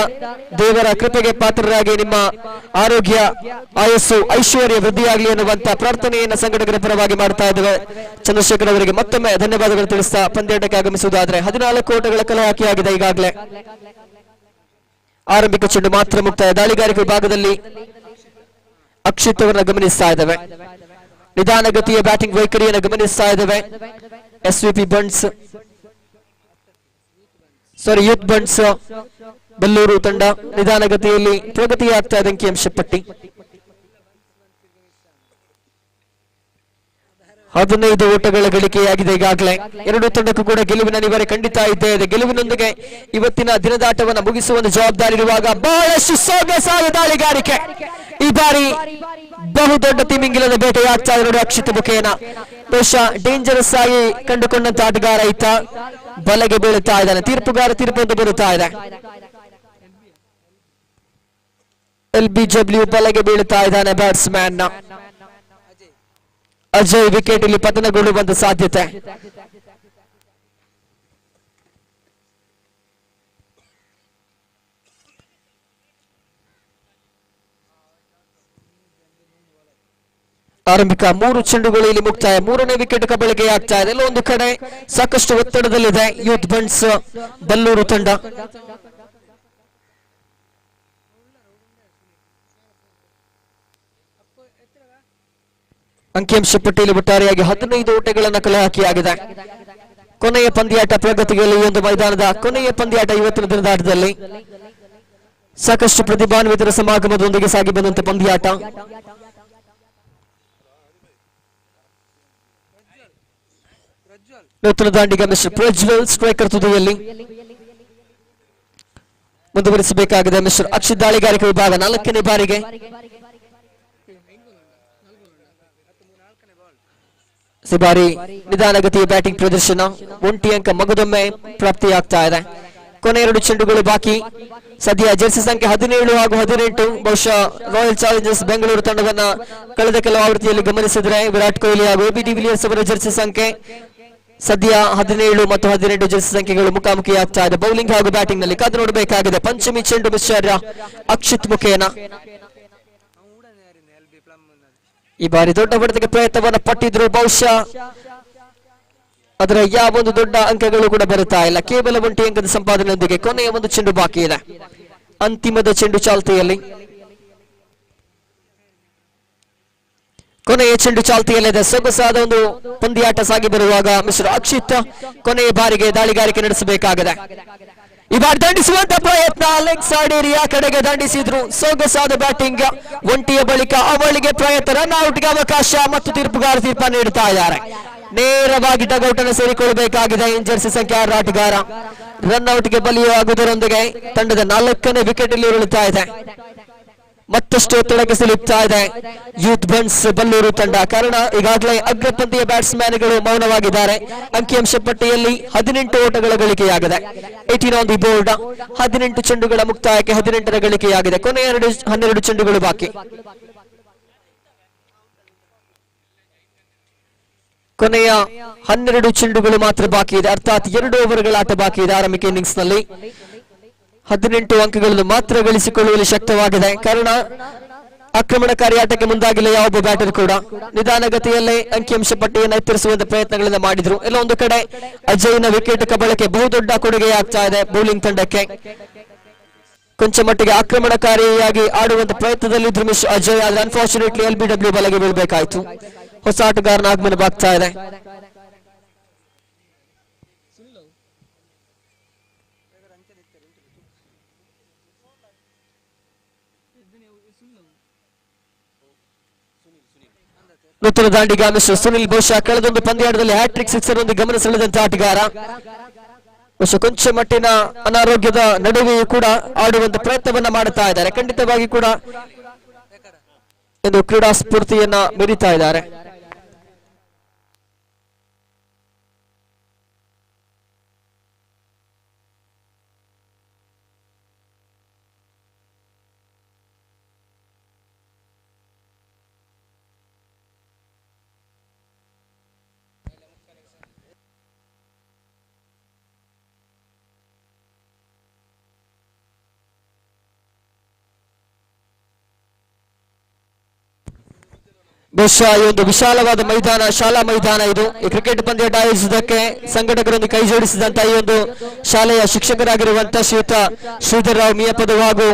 Speaker 2: ದೇವರ ಕೃಪೆಗೆ ಪಾತ್ರರಾಗಿ ನಿಮ್ಮ ಆರೋಗ್ಯ, ಆಯಸ್ಸು, ಐಶ್ವರ್ಯ ವೃದ್ಧಿಯಾಗಲಿ ಎನ್ನುವಂತ ಪ್ರಾರ್ಥನೆಯನ್ನ ಸಂಘಟಕರ ಪರವಾಗಿ ಮಾಡ್ತಾ ಇದ್ದೇವೆ. ಚಂದ್ರಶೇಖರ್ ಅವರಿಗೆ ಮತ್ತೊಮ್ಮೆ ಧನ್ಯವಾದಗಳು ತಿಳಿಸ್ತಾ ಪಂದ್ಯಾಟಕ್ಕೆ ಆಗಮಿಸುವುದಾದ್ರೆ 14 ಓಟಗಳ ಕಲೆ ಹಾಕಿಯಾಗಿದೆ ಈಗಾಗಲೇ. ಆರಂಭಿಕ ಚೆಂಡು ಮಾತ್ರ ಮುಕ್ತಾಯ. ದಾಳಿಗಾರಿಕೆ ವಿಭಾಗದಲ್ಲಿ ಅಕ್ಷಿತ್ ಅವರನ್ನ ಗಮನಿಸ್ತಾ ಇದ್ದೇವೆ. ನಿಧಾನಗತಿಯ ಬ್ಯಾಟಿಂಗ್ ವೈಖರಿಯನ್ನು ಗಮನಿಸ್ತಾ ಇದ್ದೇವೆ. ಯೂತ್ ಬಂಡ್ಸ್ ಬಲ್ಲೂರು ತಂಡ ನಿಧಾನಗತಿಯಲ್ಲಿ ಪ್ರಗತಿಯಾಗ್ತಾ ಇದೆ ಅಂಕಿಅಂಶ ಪಟ್ಟಿ. 15 ಓಟಗಳ ಗಳಿಕೆಯಾಗಿದೆ ಈಗಾಗಲೇ. 2 ತಂಡಕ್ಕೂ ಕೂಡ ಗೆಲುವಿನ ಅನಿವಾರ್ಯ ಖಂಡಿತ ಇದ್ದೇ ಇದೆ. ಗೆಲುವಿನೊಂದಿಗೆ ಇವತ್ತಿನ ದಿನದಾಟವನ್ನು ಮುಗಿಸುವ ಜವಾಬ್ದಾರಿ ಇರುವಾಗ ಬಹಳಷ್ಟು ಸೊಗಸಾದ ದಾಳಿಗಾರಿಕೆ. ಈ ಬಾರಿ ಬಹುದೊಡ್ಡ ತಿಮಿಂಗಿಲದ ಬೇಟೆಯಾಗ್ತಾ ಇದೆ ನೋಡಿ ಅಕ್ಷಿತ್ ಮುಖೇನ. ಬಹುಶಃ ಡೇಂಜರಸ್ ಆಗಿ ಕಂಡುಕೊಂಡಂತ ಆಟಗಾರ ಈತ ಬಲೆಗೆ ಬೀಳುತ್ತಾ ಇದ್ದಾನೆ. ತೀರ್ಪುಗಾರ ತೀರ್ಪು ಬರುತ್ತಾ ಇದೆ. LBW ಬಲೆಗೆ ಬೀಳುತ್ತಾ ಇದ್ದಾನೆ ಬ್ಯಾಟ್ಸ್ಮನ್ ಅಜಯ್. ವಿಕೆಟ್ ಇಲ್ಲಿ ಪತನಗೊಳ್ಳುವಂತ ಸಾಧ್ಯತೆ. ಆರಂಭಿಕ 3 ಚೆಂಡುಗಳು ಇಲ್ಲಿ ಮುಕ್ತಾಯ. 3ನೇ ವಿಕೆಟ್ ಕಬಳಿಕೆಯಾಗ್ತಾ ಇದೆ. ಒಂದು ಕಡೆ ಸಾಕಷ್ಟು ಒತ್ತಡದಲ್ಲಿದೆ ಯೂತ್ ಬಂಡ್ಸ್ ಬಲ್ಲೂರು ತಂಡ. ಅಂಕಿಅಂಶ ಪಟ್ಟಿಯಲ್ಲಿ ಒಟ್ಟಾರೆಯಾಗಿ 15 ಓಟಗಳನ್ನು ಕಲೆ ಹಾಕಿಯಾಗಿದೆ. ಕೊನೆಯ ಪಂದ್ಯಾಟ ಪ್ರಗತಿಯಲ್ಲಿ ಈ ಒಂದು ಮೈದಾನದ ಕೊನೆಯ ಪಂದ್ಯಾಟ ಇವತ್ತಿನ ದಿನದಾಟದಲ್ಲಿ ಸಾಕಷ್ಟು ಪ್ರತಿಭಾನ್ವಿತರ ಸಮಾಗಮದೊಂದಿಗೆ ಸಾಗಿ ಬಂದಂತ ಪಂದ್ಯಾಟ. ನೂತನ ದಾಂಡಿಗ ಮಿಸ್ಟರ್ ಪ್ರಜ್ವಲ್ ಸ್ಟ್ರೈಕರ್ ತುದಿಯಲ್ಲಿ ಮುಂದುವರಿಸಬೇಕಾಗಿದೆ. ಮಿಸ್ಟರ್ ಅಕ್ಷಿತ್ ದಾಳಿಗಾರಿಕೆ ವಿಭಾಗ 4ನೇ ಬಾರಿಗೆ ಈ ಬಾರಿ ನಿಧಾನಗತಿಯ ಬ್ಯಾಟಿಂಗ್ ಪ್ರದರ್ಶನ, 1 ಅಂಕ ಮಗದೊಮ್ಮೆ ಪ್ರಾಪ್ತಿಯಾಗ್ತಾ ಇದೆ. ಕೊನೆ 2 ಚೆಂಡುಗಳು ಬಾಕಿ. ಸದ್ಯ ಜೆರ್ಸಿ ಸಂಖ್ಯೆ 17 ಹಾಗೂ 18 ಬಹುಶಃ ರಾಯಲ್ ಚಾಲೆಂಜರ್ಸ್ ಬೆಂಗಳೂರು ತಂಡವನ್ನ ಕಳೆದ ಕೆಲವು ಆವೃತ್ತಿಯಲ್ಲಿ ಗಮನಿಸಿದ್ರೆ ವಿರಾಟ್ ಕೊಹ್ಲಿ ಹಾಗೂ ಎಬಿ ಡಿವಿಲಿಯರ್ಸ್ ಅವರ ಜೆರ್ಸಿ ಸಂಖ್ಯೆ ಸದ್ಯ 17 ಮತ್ತು 18 ಜೆರ್ಸಿ ಸಂಖ್ಯೆಗಳು ಮುಖಾಮುಖಿಯಾಗ್ತಾ ಇದೆ. ಬೌಲಿಂಗ್ ಹಾಗೂ ಬ್ಯಾಟಿಂಗ್ ನಲ್ಲಿ ಕಾದು ನೋಡಬೇಕಾಗಿದೆ. ಪಂಚಮಿ ಚೆಂಡು ಮಿಸ್ಟರ್ ಅಕ್ಷಿತ್ ಮುಖೇನ ಈ ಬಾರಿ ದೊಡ್ಡ ಹೊಡೆತಕ್ಕೆ ಪ್ರಯತ್ನವನ್ನ ಪಟ್ಟಿದ್ರು. ಬಹುಶಃ ಅದರ ಯಾವೊಂದು ದೊಡ್ಡ ಅಂಕಗಳು ಕೂಡ ಬರುತ್ತಾ ಇಲ್ಲ. ಕೇವಲ 1 ಅಂಕದ ಸಂಪಾದನೆಯೊಂದಿಗೆ ಕೊನೆಯ 1 ಚೆಂಡು ಬಾಕಿ ಇದೆ. ಅಂತಿಮದ ಚೆಂಡು ಚಾಲ್ತಿಯಲ್ಲಿ, ಕೊನೆಯ ಚೆಂಡು ಚಾಲ್ತಿಯಲ್ಲಿದೆ. ಸೊಗಸಾದ ಒಂದು ಪಂದ್ಯಾಟ ಸಾಗಿ ಬರುವಾಗ ಮಿಸ್ಟರ್ ಅಕ್ಷಿತ್ ಕೊನೆಯ ಬಾರಿಗೆ ದಾಳಿಗಾರಿಕೆ ನಡೆಸಬೇಕಾಗಿದೆ. ಈ ಬಾರಿ ದಂಡಿಸುವಂತ ಪ್ರಯತ್ನ, ಲೆಗ್ ಸೈಡ್ ಏರಿಯಾ ಕಡೆಗೆ ದಂಡಿಸಿದ್ರು. ಸೊಗಸಾದ ಬ್ಯಾಟಿಂಗ್, ಒಂಟಿಯ ಬಳಿಕ ಅವಳಿಗೆ ಪ್ರಯತ್ನ, ರನ್ ಔಟ್ಗೆ ಅವಕಾಶ ಮತ್ತು ತೀರ್ಪುಗಾರ ತೀರ್ಪ ನೀಡುತ್ತಾ ಇದ್ದಾರೆ. ನೇರವಾಗಿ ಡಗೌಟ್ ಅನ್ನು ಸೇರಿಕೊಳ್ಳಬೇಕಾಗಿದೆ ಜೆರ್ಸಿ ಸಂಖ್ಯೆ 6 ಆಟಗಾರ. ರನ್ ಔಟ್ಗೆ ಬಲಿಯಾಗುವುದರೊಂದಿಗೆ ತಂಡದ 4ನೇ ವಿಕೆಟ್ ಇಲ್ಲಿ ಉರುಳುತ್ತಾ ಇದೆ. ಮತ್ತಷ್ಟು ಒತ್ತಡಕ್ಕೆ ಸಿಲುಕ್ತಾ ಇದೆ ಯೂತ್ ಬನ್ಸ್ ಬಲ್ಲೂರು ತಂಡ. ಕಾರಣ ಈಗಾಗಲೇ ಅಗ್ರಪಂಥೀಯ ಬ್ಯಾಟ್ಸ್ಮನ್ಗಳು ಮೌನವಾಗಿದ್ದಾರೆ. ಅಂಕಿಅಂಶ ಪಟ್ಟಿಯಲ್ಲಿ 18 ಓಟಗಳ ಗಳಿಕೆಯಾಗಿದೆ. 18 ಆನ್ ದಿ ಬೋರ್ಡ್. 18 ಚೆಂಡುಗಳ ಮುಕ್ತಾಯಕ್ಕೆ 18ರ ಗಳಿಕೆಯಾಗಿದೆ. ಕೊನೆಯ 12 ಚೆಂಡುಗಳು ಬಾಕಿ. ಕೊನೆಯ 12 ಚೆಂಡುಗಳು ಮಾತ್ರ ಬಾಕಿ ಇದೆ. ಅರ್ಥಾತ್ 2 ಓವರ್ಗಳ ಆಟ ಬಾಕಿ ಇದೆ ಆರಂಭಿಕ ಇನ್ನಿಂಗ್ಸ್ ನಲ್ಲಿ. 18 ಅಂಕಗಳನ್ನು ಮಾತ್ರ ಗಳಿಸಿಕೊಳ್ಳುವಲ್ಲಿ ಶಕ್ತವಾಗಿದೆ. ಕಾರಣ ಆಕ್ರಮಣಕಾರಿ ಆಟಕ್ಕೆ ಮುಂದಾಗಿಲ್ಲ ಯಾವೊಬ್ಬ ಬ್ಯಾಟರ್ ಕೂಡ. ನಿಧಾನಗತಿಯಲ್ಲೇ ಅಂಕಿಅಂಶ ಪಟ್ಟಿಯನ್ನು ಎತ್ತರಿಸುವಂತ ಪ್ರಯತ್ನಗಳನ್ನು ಮಾಡಿದ್ರು. ಎಲ್ಲ ಒಂದು ಕಡೆ ಅಜಯ್ನ ವಿಕೆಟ್ ಕಬಳಕೆ ಬಹುದೊಡ್ಡ ಕೊಡುಗೆಯಾಗ್ತಾ ಇದೆ ಬೌಲಿಂಗ್ ತಂಡಕ್ಕೆ. ಕೊಂಚ ಮಟ್ಟಿಗೆ ಆಕ್ರಮಣಕಾರಿಯಾಗಿ ಆಡುವಂತ ಪ್ರಯತ್ನದಲ್ಲಿ ಮಿಸ್ಟರ್ ಅಜಯ್, ಆದ್ರೆ ಅನ್ಫಾರ್ಚುನೇಟ್ಲಿ LBW ಬಲಗೆ ಬೀಳಬೇಕಾಯಿತು. ಹೊಸ ಆಟಗಾರನ ಆಗಮನವಾಗ್ತಾ ಇದೆ. ನೂತನ ದಾಂಡಿಗ ಮಿಸ್ಟರ್ ಸುನಿಲ್ ಬಹುಶಃ ಕಳೆದೊಂದು ಪಂದ್ಯಾಟದಲ್ಲಿ ಹ್ಯಾಟ್ರಿಕ್ ಸಿಕ್ಸರ್ ಒಂದು ಗಮನ ಸೆಳೆದಂತ ಆಟಗಾರ. ಬಹುಶಃ ಕೊಂಚ ಮಟ್ಟಿನ ಅನಾರೋಗ್ಯದ ನಡುವೆಯೂ ಕೂಡ ಆಡುವಂತ ಪ್ರಯತ್ನವನ್ನ ಮಾಡುತ್ತಾ ಇದ್ದಾರೆ. ಖಂಡಿತವಾಗಿ ಕೂಡ ಒಂದು ಕ್ರೀಡಾ ಸ್ಫೂರ್ತಿಯನ್ನ ಮೆರೀತಾ ಇದ್ದಾರೆ. ಬಹುಶಃ ಈ ಒಂದು ವಿಶಾಲವಾದ ಮೈದಾನ, ಶಾಲಾ ಮೈದಾನ ಇದು. ಈ ಕ್ರಿಕೆಟ್ ಪಂದ್ಯಾಟ ಆಯೋಜಿಸುವುದಕ್ಕೆ ಸಂಘಟಕರೊಂದಿಗೆ ಕೈ ಜೋಡಿಸಿದಂತ ಈ ಒಂದು ಶಾಲೆಯ ಶಿಕ್ಷಕರಾಗಿರುವಂತಹ ಶ್ರೀಯುತ ಶ್ರೀಧರ್ ರಾವ್ ಮಿಯಪದು ಹಾಗೂ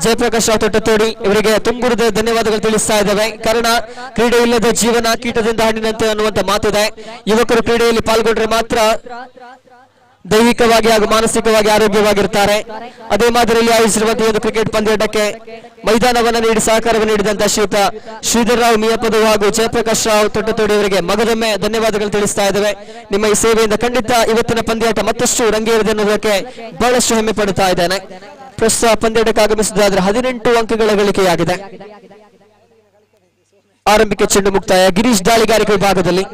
Speaker 2: ಜಯಪ್ರಕಾಶ್ ರಾವ್ ತೊಟ್ಟತೋಡಿ ಇವರಿಗೆ ತುಂಬುರದ ಧನ್ಯವಾದಗಳು ತಿಳಿಸ್ತಾ ಇದ್ದೇವೆ. ಕಾರಣ ಕ್ರೀಡೆ ಇಲ್ಲದ ಜೀವನ ಕೀಟದಿಂದ ಹಣ್ಣಿನಂತೆ ಅನ್ನುವಂತ ಮಾತಿದೆ. ಯುವಕರು ಕ್ರೀಡೆಯಲ್ಲಿ ಪಾಲ್ಗೊಂಡ್ರೆ ಮಾತ್ರ ದೈಹಿಕವಾಗಿ ಹಾಗೂ ಮಾನಸಿಕವಾಗಿ ಆರೋಗ್ಯವಾಗಿರ್ತಾರೆ. ಅದೇ ಮಾದರಿಯಲ್ಲಿ ಆಯೋಜಿಸಿರುವಂತಹ ಒಂದು ಕ್ರಿಕೆಟ್ ಪಂದ್ಯಾಟಕ್ಕೆ ಮೈದಾನವನ್ನು ನೀಡಿ ಸಹಕಾರವನ್ನು ನೀಡಿದಂತಹ ಶ್ರೀಯುತ ಶ್ರೀಧರ್ ರಾವ್ ಮಿಯಪದು ಹಾಗೂ ಜಯಪ್ರಕಾಶ್ ರಾವ್ ತೊಟ್ಟತೋಡಿ ಅವರಿಗೆ ಮಗದೊಮ್ಮೆ ಧನ್ಯವಾದಗಳು ತಿಳಿಸ್ತಾ ಇದ್ದೇವೆ. ನಿಮ್ಮ ಈ ಸೇವೆಯಿಂದ ಖಂಡಿತ ಇವತ್ತಿನ ಪಂದ್ಯಾಟ ಮತ್ತಷ್ಟು ರಂಗೇರಿದೆ ಅನ್ನೋದಕ್ಕೆ ಬಹಳಷ್ಟು ಹೆಮ್ಮೆ ಪಡುತ್ತಾ ಇದ್ದೇನೆ. ಪ್ರಸ್ತುತ ಪಂದ್ಯಾಟಕ್ಕೆ ಆಗಮಿಸುವುದಾದ್ರೆ 18 ಅಂಕಗಳ ಗಳಿಕೆಯಾಗಿದೆ. ಆರಂಭಿಕ ಚೆಂಡು ಮುಕ್ತಾಯ ಗಿರೀಶ್ ದಾಳಿಗಾರಿಕೆ ವಿಭಾಗದಲ್ಲಿ.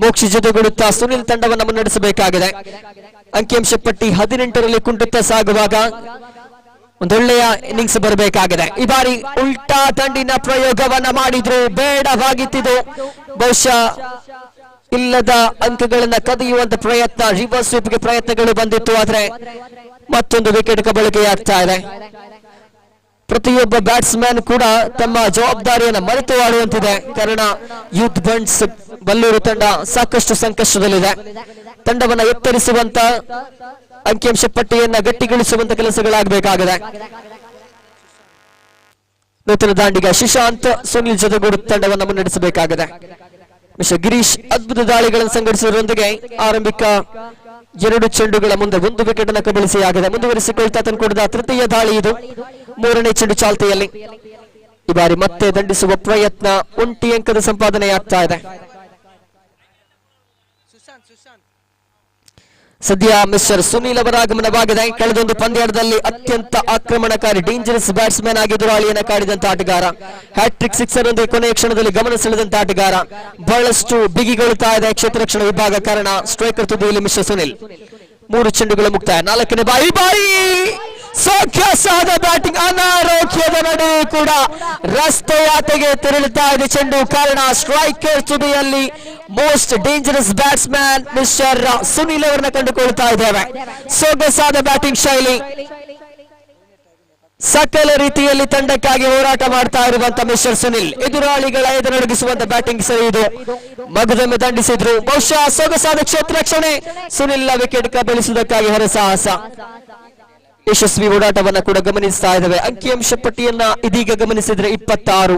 Speaker 2: ಮೋಕ್ಷಿ ಜೊತೆಗೂಡುತ್ತಾ ಸುನಿಲ್ ತಂಡವನ್ನು ಮುನ್ನಡೆಸಬೇಕಾಗಿದೆ. ಅಂಕಿಅಂಶ ಪಟ್ಟಿ 18ರಲ್ಲಿ ಕುಂಟುತ್ತಾ ಸಾಗುವಾಗ ಒಂದೊಳ್ಳೆಯ ಇನ್ನಿಂಗ್ಸ್ ಬರಬೇಕಾಗಿದೆ. ಈ ಬಾರಿ ಉಲ್ಟಾ ತಂಡಿನ ಪ್ರಯೋಗವನ್ನ ಮಾಡಿದ್ರು, ಬೇಡವಾಗಿತ್ತಿದು. ಬಹುಶಃ ಇಲ್ಲದ ಅಂಕಗಳನ್ನ ಕದಿಯುವಂತ ಪ್ರಯತ್ನ, ರಿವರ್ಸ್ ಸ್ವೀಪ್ಗೆ ಪ್ರಯತ್ನಗಳು ಬಂದಿತ್ತು. ಆದ್ರೆ ಮತ್ತೊಂದು ವಿಕೆಟ್ ಕಬಳಿಕೆಯಾಗ್ತಾ ಇದೆ. ಪ್ರತಿಯೊಬ್ಬ ಬ್ಯಾಟ್ಸ್ಮನ್ ಕೂಡ ತಮ್ಮ ಜವಾಬ್ದಾರಿಯನ್ನು ಮರೆತು ಆಡುವಂತಿದೆ. ಕಾರಣ ಯೂತ್ ಬಂಡ್ಸ್ ಬಲ್ಲೂರು ತಂಡ ಸಾಕಷ್ಟು ಸಂಕಷ್ಟದಲ್ಲಿದೆ. ತಂಡವನ್ನ ಎತ್ತರಿಸುವಂತ, ಅಂಕಿಅಂಶ ಪಟ್ಟಿಯನ್ನ ಗಟ್ಟಿಗೊಳಿಸುವಂತ ಕೆಲಸಗಳಾಗಬೇಕಾಗಿದೆ. ನೂತನ ದಾಂಡಿಗ ಶಿಶಾಂತ್ ಸುನಿಲ್ ಜೊತೆಗೂಡು ತಂಡವನ್ನು ಮುನ್ನಡೆಸಬೇಕಾಗಿದೆ. ಮಿಸ್ಟರ್ ಗಿರೀಶ್ ಅದ್ಭುತ ದಾಳಿಗಳನ್ನು ಸಂಘಟಿಸುವುದರೊಂದಿಗೆ ಆರಂಭಿಕ 2 ಚೆಂಡುಗಳ ಮುಂದೆ 1 ವಿಕೆಟ್ ಅನ್ನು ಕಬಳಿಸಿಯಾಗಿದೆ. ಮುಂದುವರಿಸಿಕೊಳ್ತಾ ತಂದುಕೊಡಿದ ತೃತೀಯ ದಾಳಿ ಇದು. ಮೂರನೇ ಚೆಂಡು ಚಾಲ್ತಿಯಲ್ಲಿ. ಈ ಬಾರಿ ಮತ್ತೆ ದಂಡಿಸುವ ಪ್ರಯತ್ನ, 1 ಅಂಕದ ಸಂಪಾದನೆಯಾಗ್ತಾ ಇದೆ. ಸದ್ಯ ಮಿಸ್ಟರ್ ಸುನೀಲ್ ಅವರ ಆಗಮನವಾಗಿದೆ. ಕಳೆದೊಂದು ಪಂದ್ಯದಲ್ಲಿ ಅತ್ಯಂತ ಆಕ್ರಮಣಕಾರಿ ಡೇಂಜರಸ್ ಬ್ಯಾಟ್ಸ್ಮನ್ ಆಗಿ ಎದುರಾಳಿಯನ್ನ ಕಾಡಿದಂತ ಆಟಗಾರ, ಹ್ಯಾಟ್ರಿಕ್ ಸಿಕ್ಸರ್ ಒಂದು ಕೊನೆಯ ಕ್ಷಣದಲ್ಲಿ ಗಮನ ಸೆಳೆದಂತ ಆಟಗಾರ, ಬಹಳಷ್ಟು ಬಿಗಿಗೊಳ್ಳುತ್ತಾ ಇದೆ ಕ್ಷೇತ್ರ ರಕ್ಷಣ ವಿಭಾಗ. ಕಾರಣ ಸ್ಟ್ರೈಕರ್ ತುದಿಯಲ್ಲಿ ಮಿಸ್ಟರ್ ಸುನೀಲ್. 3 ಚೆಂಡುಗಳು ಮುಕ್ತಾಯ. 4ನೇ ಬಾರಿ ಸೊಗಸಾದ ಬ್ಯಾಟಿಂಗ್, ಅನಾರೋಗ್ಯದ ನಡುವೆ ಕೂಡ ರಸ್ತೆಯಾತೆಗೆ ತೆರಳುತ್ತಾ ಇದೆ ಚೆಂಡು. ಕಾರಣ ಸ್ಟ್ರೈಕರ್ ತುದಿಯಲ್ಲಿ most dangerous batsman mister Sunil ಅವರನ್ನ ಕಂಡುಕೊಳ್ತಾ ಇದ್ದೇವೆ. ಸೊಗಸಾದ ಬ್ಯಾಟಿಂಗ್ ಶೈಲಿ, ಸಕಲ ರೀತಿಯಲ್ಲಿ ತಂಡಕ್ಕಾಗಿ ಹೋರಾಟ ಮಾಡ್ತಾ ಇರುವಂತಹ ಮಿಸ್ಟರ್ ಸುನಿಲ್. ಎದುರಾಳಿಗಳ ಎದುರೊಡಗಿಸುವಂತ ಬ್ಯಾಟಿಂಗ್ ಸರಿ ಇದು. ಮಗದೊಮ್ಮೆ ದಂಡಿಸಿದ್ರು. ಬಹುಶಃ ಸೊಗಸಾದ ಕ್ಷೇತ್ರ ರಕ್ಷಣೆ, ಸುನಿಲ್ ವಿಕೆಟ್ ಕಬಳಿಸುವುದಕ್ಕಾಗಿ ಹರಸಾಹಸ. ಯಶಸ್ವಿ ಓಡಾಟವನ್ನ ಕೂಡ ಗಮನಿಸ್ತಾ ಇದ್ದೇವೆ. ಅಂಕಿಅಂಶ ಪಟ್ಟಿಯನ್ನ ಇದೀಗ ಗಮನಿಸಿದ್ರೆ 26.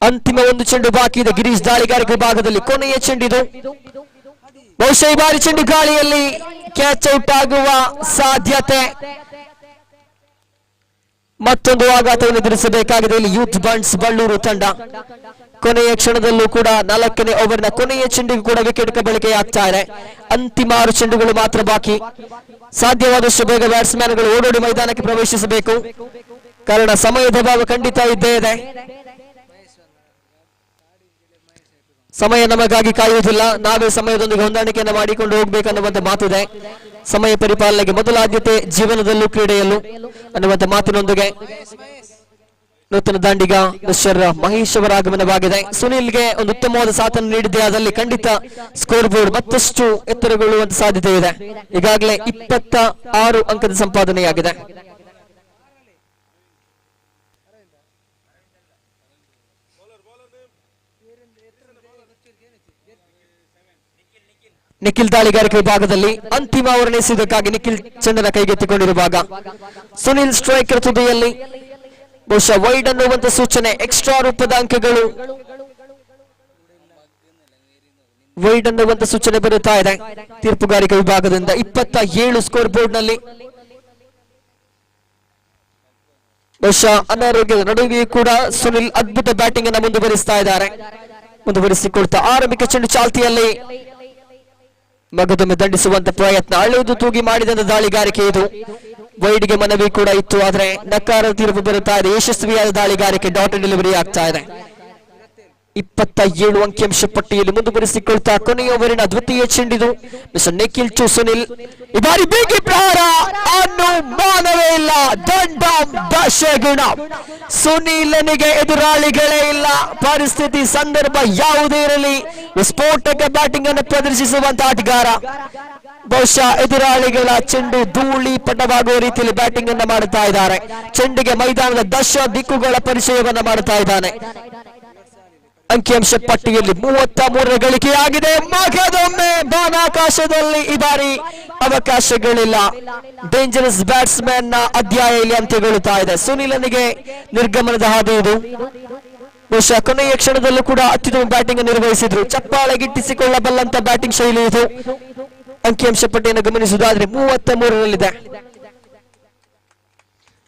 Speaker 2: ಅಂತಿಮ 1 ಚೆಂಡು ಬಾಕಿ ಇದೆ ಗಿರೀಶ್ ದಾಳಿಗಾರಿಕೆ ಭಾಗದಲ್ಲಿ. ಕೊನೆಯ ಚೆಂಡಿದು. ಬಹುಶಃ ಈ ಬಾರಿ ಚೆಂಡು ಗಾಳಿಯಲ್ಲಿ ಕ್ಯಾಚ್ ಔಟ್ ಆಗುವ ಸಾಧ್ಯತೆ. ಮತ್ತೊಂದು ಆಘಾತವನ್ನು ಎದುರಿಸಬೇಕಾಗಿದೆ ಇಲ್ಲಿ ಯೂತ್ ಬಂಟ್ಸ್ ಬಳ್ಳೂರು ತಂಡ. ಕೊನೆಯ ಕ್ಷಣದಲ್ಲೂ ಕೂಡ 4ನೇ ಓವರ್ನ ಕೊನೆಯ ಚೆಂಡಿಗೂ ಕೂಡ ವಿಕೆಟ್ ಕಬಳಿಕೆಯಾಗ್ತಾ ಇದೆ. ಅಂತಿಮ 6 ಚೆಂಡುಗಳು ಮಾತ್ರ ಬಾಕಿ. ಸಾಧ್ಯವಾದಷ್ಟು ಬೇಗ ಬ್ಯಾಟ್ಸ್ಮನ್ಗಳು ಓಡೋಡಿ ಮೈದಾನಕ್ಕೆ ಪ್ರವೇಶಿಸಬೇಕು. ಕಾರಣ ಸಮಯದ ಅಭಾವ ಖಂಡಿತ ಇದ್ದೇ ಇದೆ. ಸಮಯ ನಮಗಾಗಿ ಕಾಯುವುದಿಲ್ಲ, ನಾವೇ ಸಮಯದೊಂದಿಗೆ ಹೊಂದಾಣಿಕೆಯನ್ನು ಮಾಡಿಕೊಂಡು ಹೋಗ್ಬೇಕನ್ನುವಂತ ಮಾತಿದೆ. ಸಮಯ ಪರಿಪಾಲನೆಗೆ ಮೊದಲ ಆದ್ಯತೆ ಜೀವನದಲ್ಲೂ ಕ್ರೀಡೆಯಲ್ಲೂ ಅನ್ನುವಂತ ಮಾತಿನೊಂದಿಗೆ ನೂತನ ದಾಂಡಿಗ ಮಿಸ್ಟರ್ ಮಹೇಶ್ ಅವರ ಆಗಮನವಾಗಿದೆ. ಸುನಿಲ್ಗೆ ಒಂದು ಉತ್ತಮವಾದ ಸಾಥನ್ನು ನೀಡಿದೆ. ಅದರಲ್ಲಿ ಖಂಡಿತ ಸ್ಕೋರ್ ಬೋರ್ಡ್ ಮತ್ತಷ್ಟು ಎತ್ತರಗೊಳ್ಳುವಂತ ಸಾಧ್ಯತೆ ಇದೆ. ಈಗಾಗಲೇ 26 ಅಂಕದ ಸಂಪಾದನೆಯಾಗಿದೆ. ನಿಖಿಲ್ ದಾಳಿಗಾರಿಕೆ ವಿಭಾಗದಲ್ಲಿ ಅಂತಿಮ ಓವರ್ ಎಸೆಯುವುದಕ್ಕಾಗಿ ನಿಖಿಲ್ ಚೆಂಡನ್ನು ಕೈಗೆತ್ತಿಕೊಂಡಿರುವಾಗ ಸುನಿಲ್ ಸ್ಟ್ರೈಕರ್ ತುದಿಯಲ್ಲಿ. ಬಹುಶಃ ವೈಡ್ ಅನ್ನುವಂತ ಸೂಚನೆ, ಎಕ್ಸ್ಟ್ರಾ ರೂಪದ ಅಂಕಗಳು ವೈಡ್ ಅನ್ನುವಂತ ಸೂಚನೆ ಬರುತ್ತಾ ಇದೆ ತೀರ್ಪುಗಾರಿಕೆ ವಿಭಾಗದಿಂದ. 27 ಸ್ಕೋರ್ ಬೋರ್ಡ್ ನಲ್ಲಿ. ಬಹುಶಃ ಅನಾರೋಗ್ಯದ ನಡುವೆಯೂ ಕೂಡ ಸುನಿಲ್ ಅದ್ಭುತ ಬ್ಯಾಟಿಂಗ್ ಅನ್ನು ಮುಂದುವರಿಸಿಕೊಳ್ತಾ ಆರಂಭಿಕ ಚೆಂಡು ಚಾಲ್ತಿಯಲ್ಲಿ ಮಗದೊಮ್ಮೆ ದಂಡಿಸುವಂತ ಪ್ರಯತ್ನ. ಅಳೆದು ತೂಗಿ ಮಾಡಿದಂತ ದಾಳಿಗಾರಿಕೆ ಇದು. ವೈಡ್ಗೆ ಮನವಿ ಕೂಡ ಇತ್ತು, ಆದರೆ ನಕಾರ ತೀರ್ಪು ಬರುತ್ತಾ ಇದೆ. ಯಶಸ್ವಿಯಾದ ದಾಳಿಗಾರಿಕೆ, ಡಾಟ್ ಡೆಲಿವರಿ ಆಗ್ತಾ ಇದೆ. 27 ಅಂಕಿಅಂಶ ಪಟ್ಟಿಯಲ್ಲಿ ಮುಂದುವರಿಸಿಕೊಳ್ತಾ ಕೊನೆಯ ಓವರಿನ ದ್ವಿತೀಯ ಚೆಂಡಿದು ಮಿಸ್ಟರ್ ನಿಖಿಲ್ ಟು ಸುನಿಲ್. ಈ ಬಾರಿ ಬಿಗಿ ಪ್ರಹಾರ, ಅನುಮಾನವೇ ಇಲ್ಲ, ದಂಡ ದಶಗುಣ. ಸುನಿಲನಿಗೆ ಎದುರಾಳಿಗಳೇ ಇಲ್ಲ. ಪರಿಸ್ಥಿತಿ ಸಂದರ್ಭ ಯಾವುದೇ ಇರಲಿ ವಿಸ್ಫೋಟಕ ಬ್ಯಾಟಿಂಗ್ ಅನ್ನು ಪ್ರದರ್ಶಿಸುವಂತ ಆಟಗಾರ. ಬಹುಶಃ ಎದುರಾಳಿಗಳ ಚೆಂಡು ಧೂಳಿ ಪಟವಾಗುವ ರೀತಿಯಲ್ಲಿ ಬ್ಯಾಟಿಂಗ್ ಅನ್ನು ಮಾಡುತ್ತಾ ಇದ್ದಾರೆ. ಚೆಂಡಿಗೆ ಮೈದಾನದ ದಶ ದಿಕ್ಕುಗಳ ಪರಿಚಯವನ್ನ ಮಾಡುತ್ತಾ ಇದ್ದಾನೆ. ಅಂಕಿಅಂಶ ಪಟ್ಟಿಯಲ್ಲಿ 33 ಗಳಿಕೆಯಾಗಿದೆ. ಮಗದೊಮ್ಮೆ ಬಾನಾಕಾಶದಲ್ಲಿ ಈ ಬಾರಿ ಅವಕಾಶಗಳಿಲ್ಲ. ಡೇಂಜರಸ್ ಬ್ಯಾಟ್ಸ್ಮನ್ ನ ಅಧ್ಯಾಯ ಇಲ್ಲಿ ಅಂತ್ಯಗೊಳ್ಳುತ್ತಾ ಇದೆ. ಸುನಿಲನಿಗೆ ನಿರ್ಗಮನದ ಹಾದಿ ಇದು. ಬಹುಶಃ ಕೊನೆಯ ಕ್ಷಣದಲ್ಲೂ ಕೂಡ ಅತ್ಯುತ್ತಮ ಬ್ಯಾಟಿಂಗ್ ನಿರ್ವಹಿಸಿದ್ರು. ಚಪ್ಪಾಳೆ ಗಿಟ್ಟಿಸಿಕೊಳ್ಳಬಲ್ಲಂತ ಬ್ಯಾಟಿಂಗ್ ಶೈಲಿ ಇದು. ಅಂಕಿಅಂಶ ಪಟ್ಟಿಯನ್ನು ಗಮನಿಸುವುದಾದ್ರೆ 33ರಲ್ಲಿದೆ.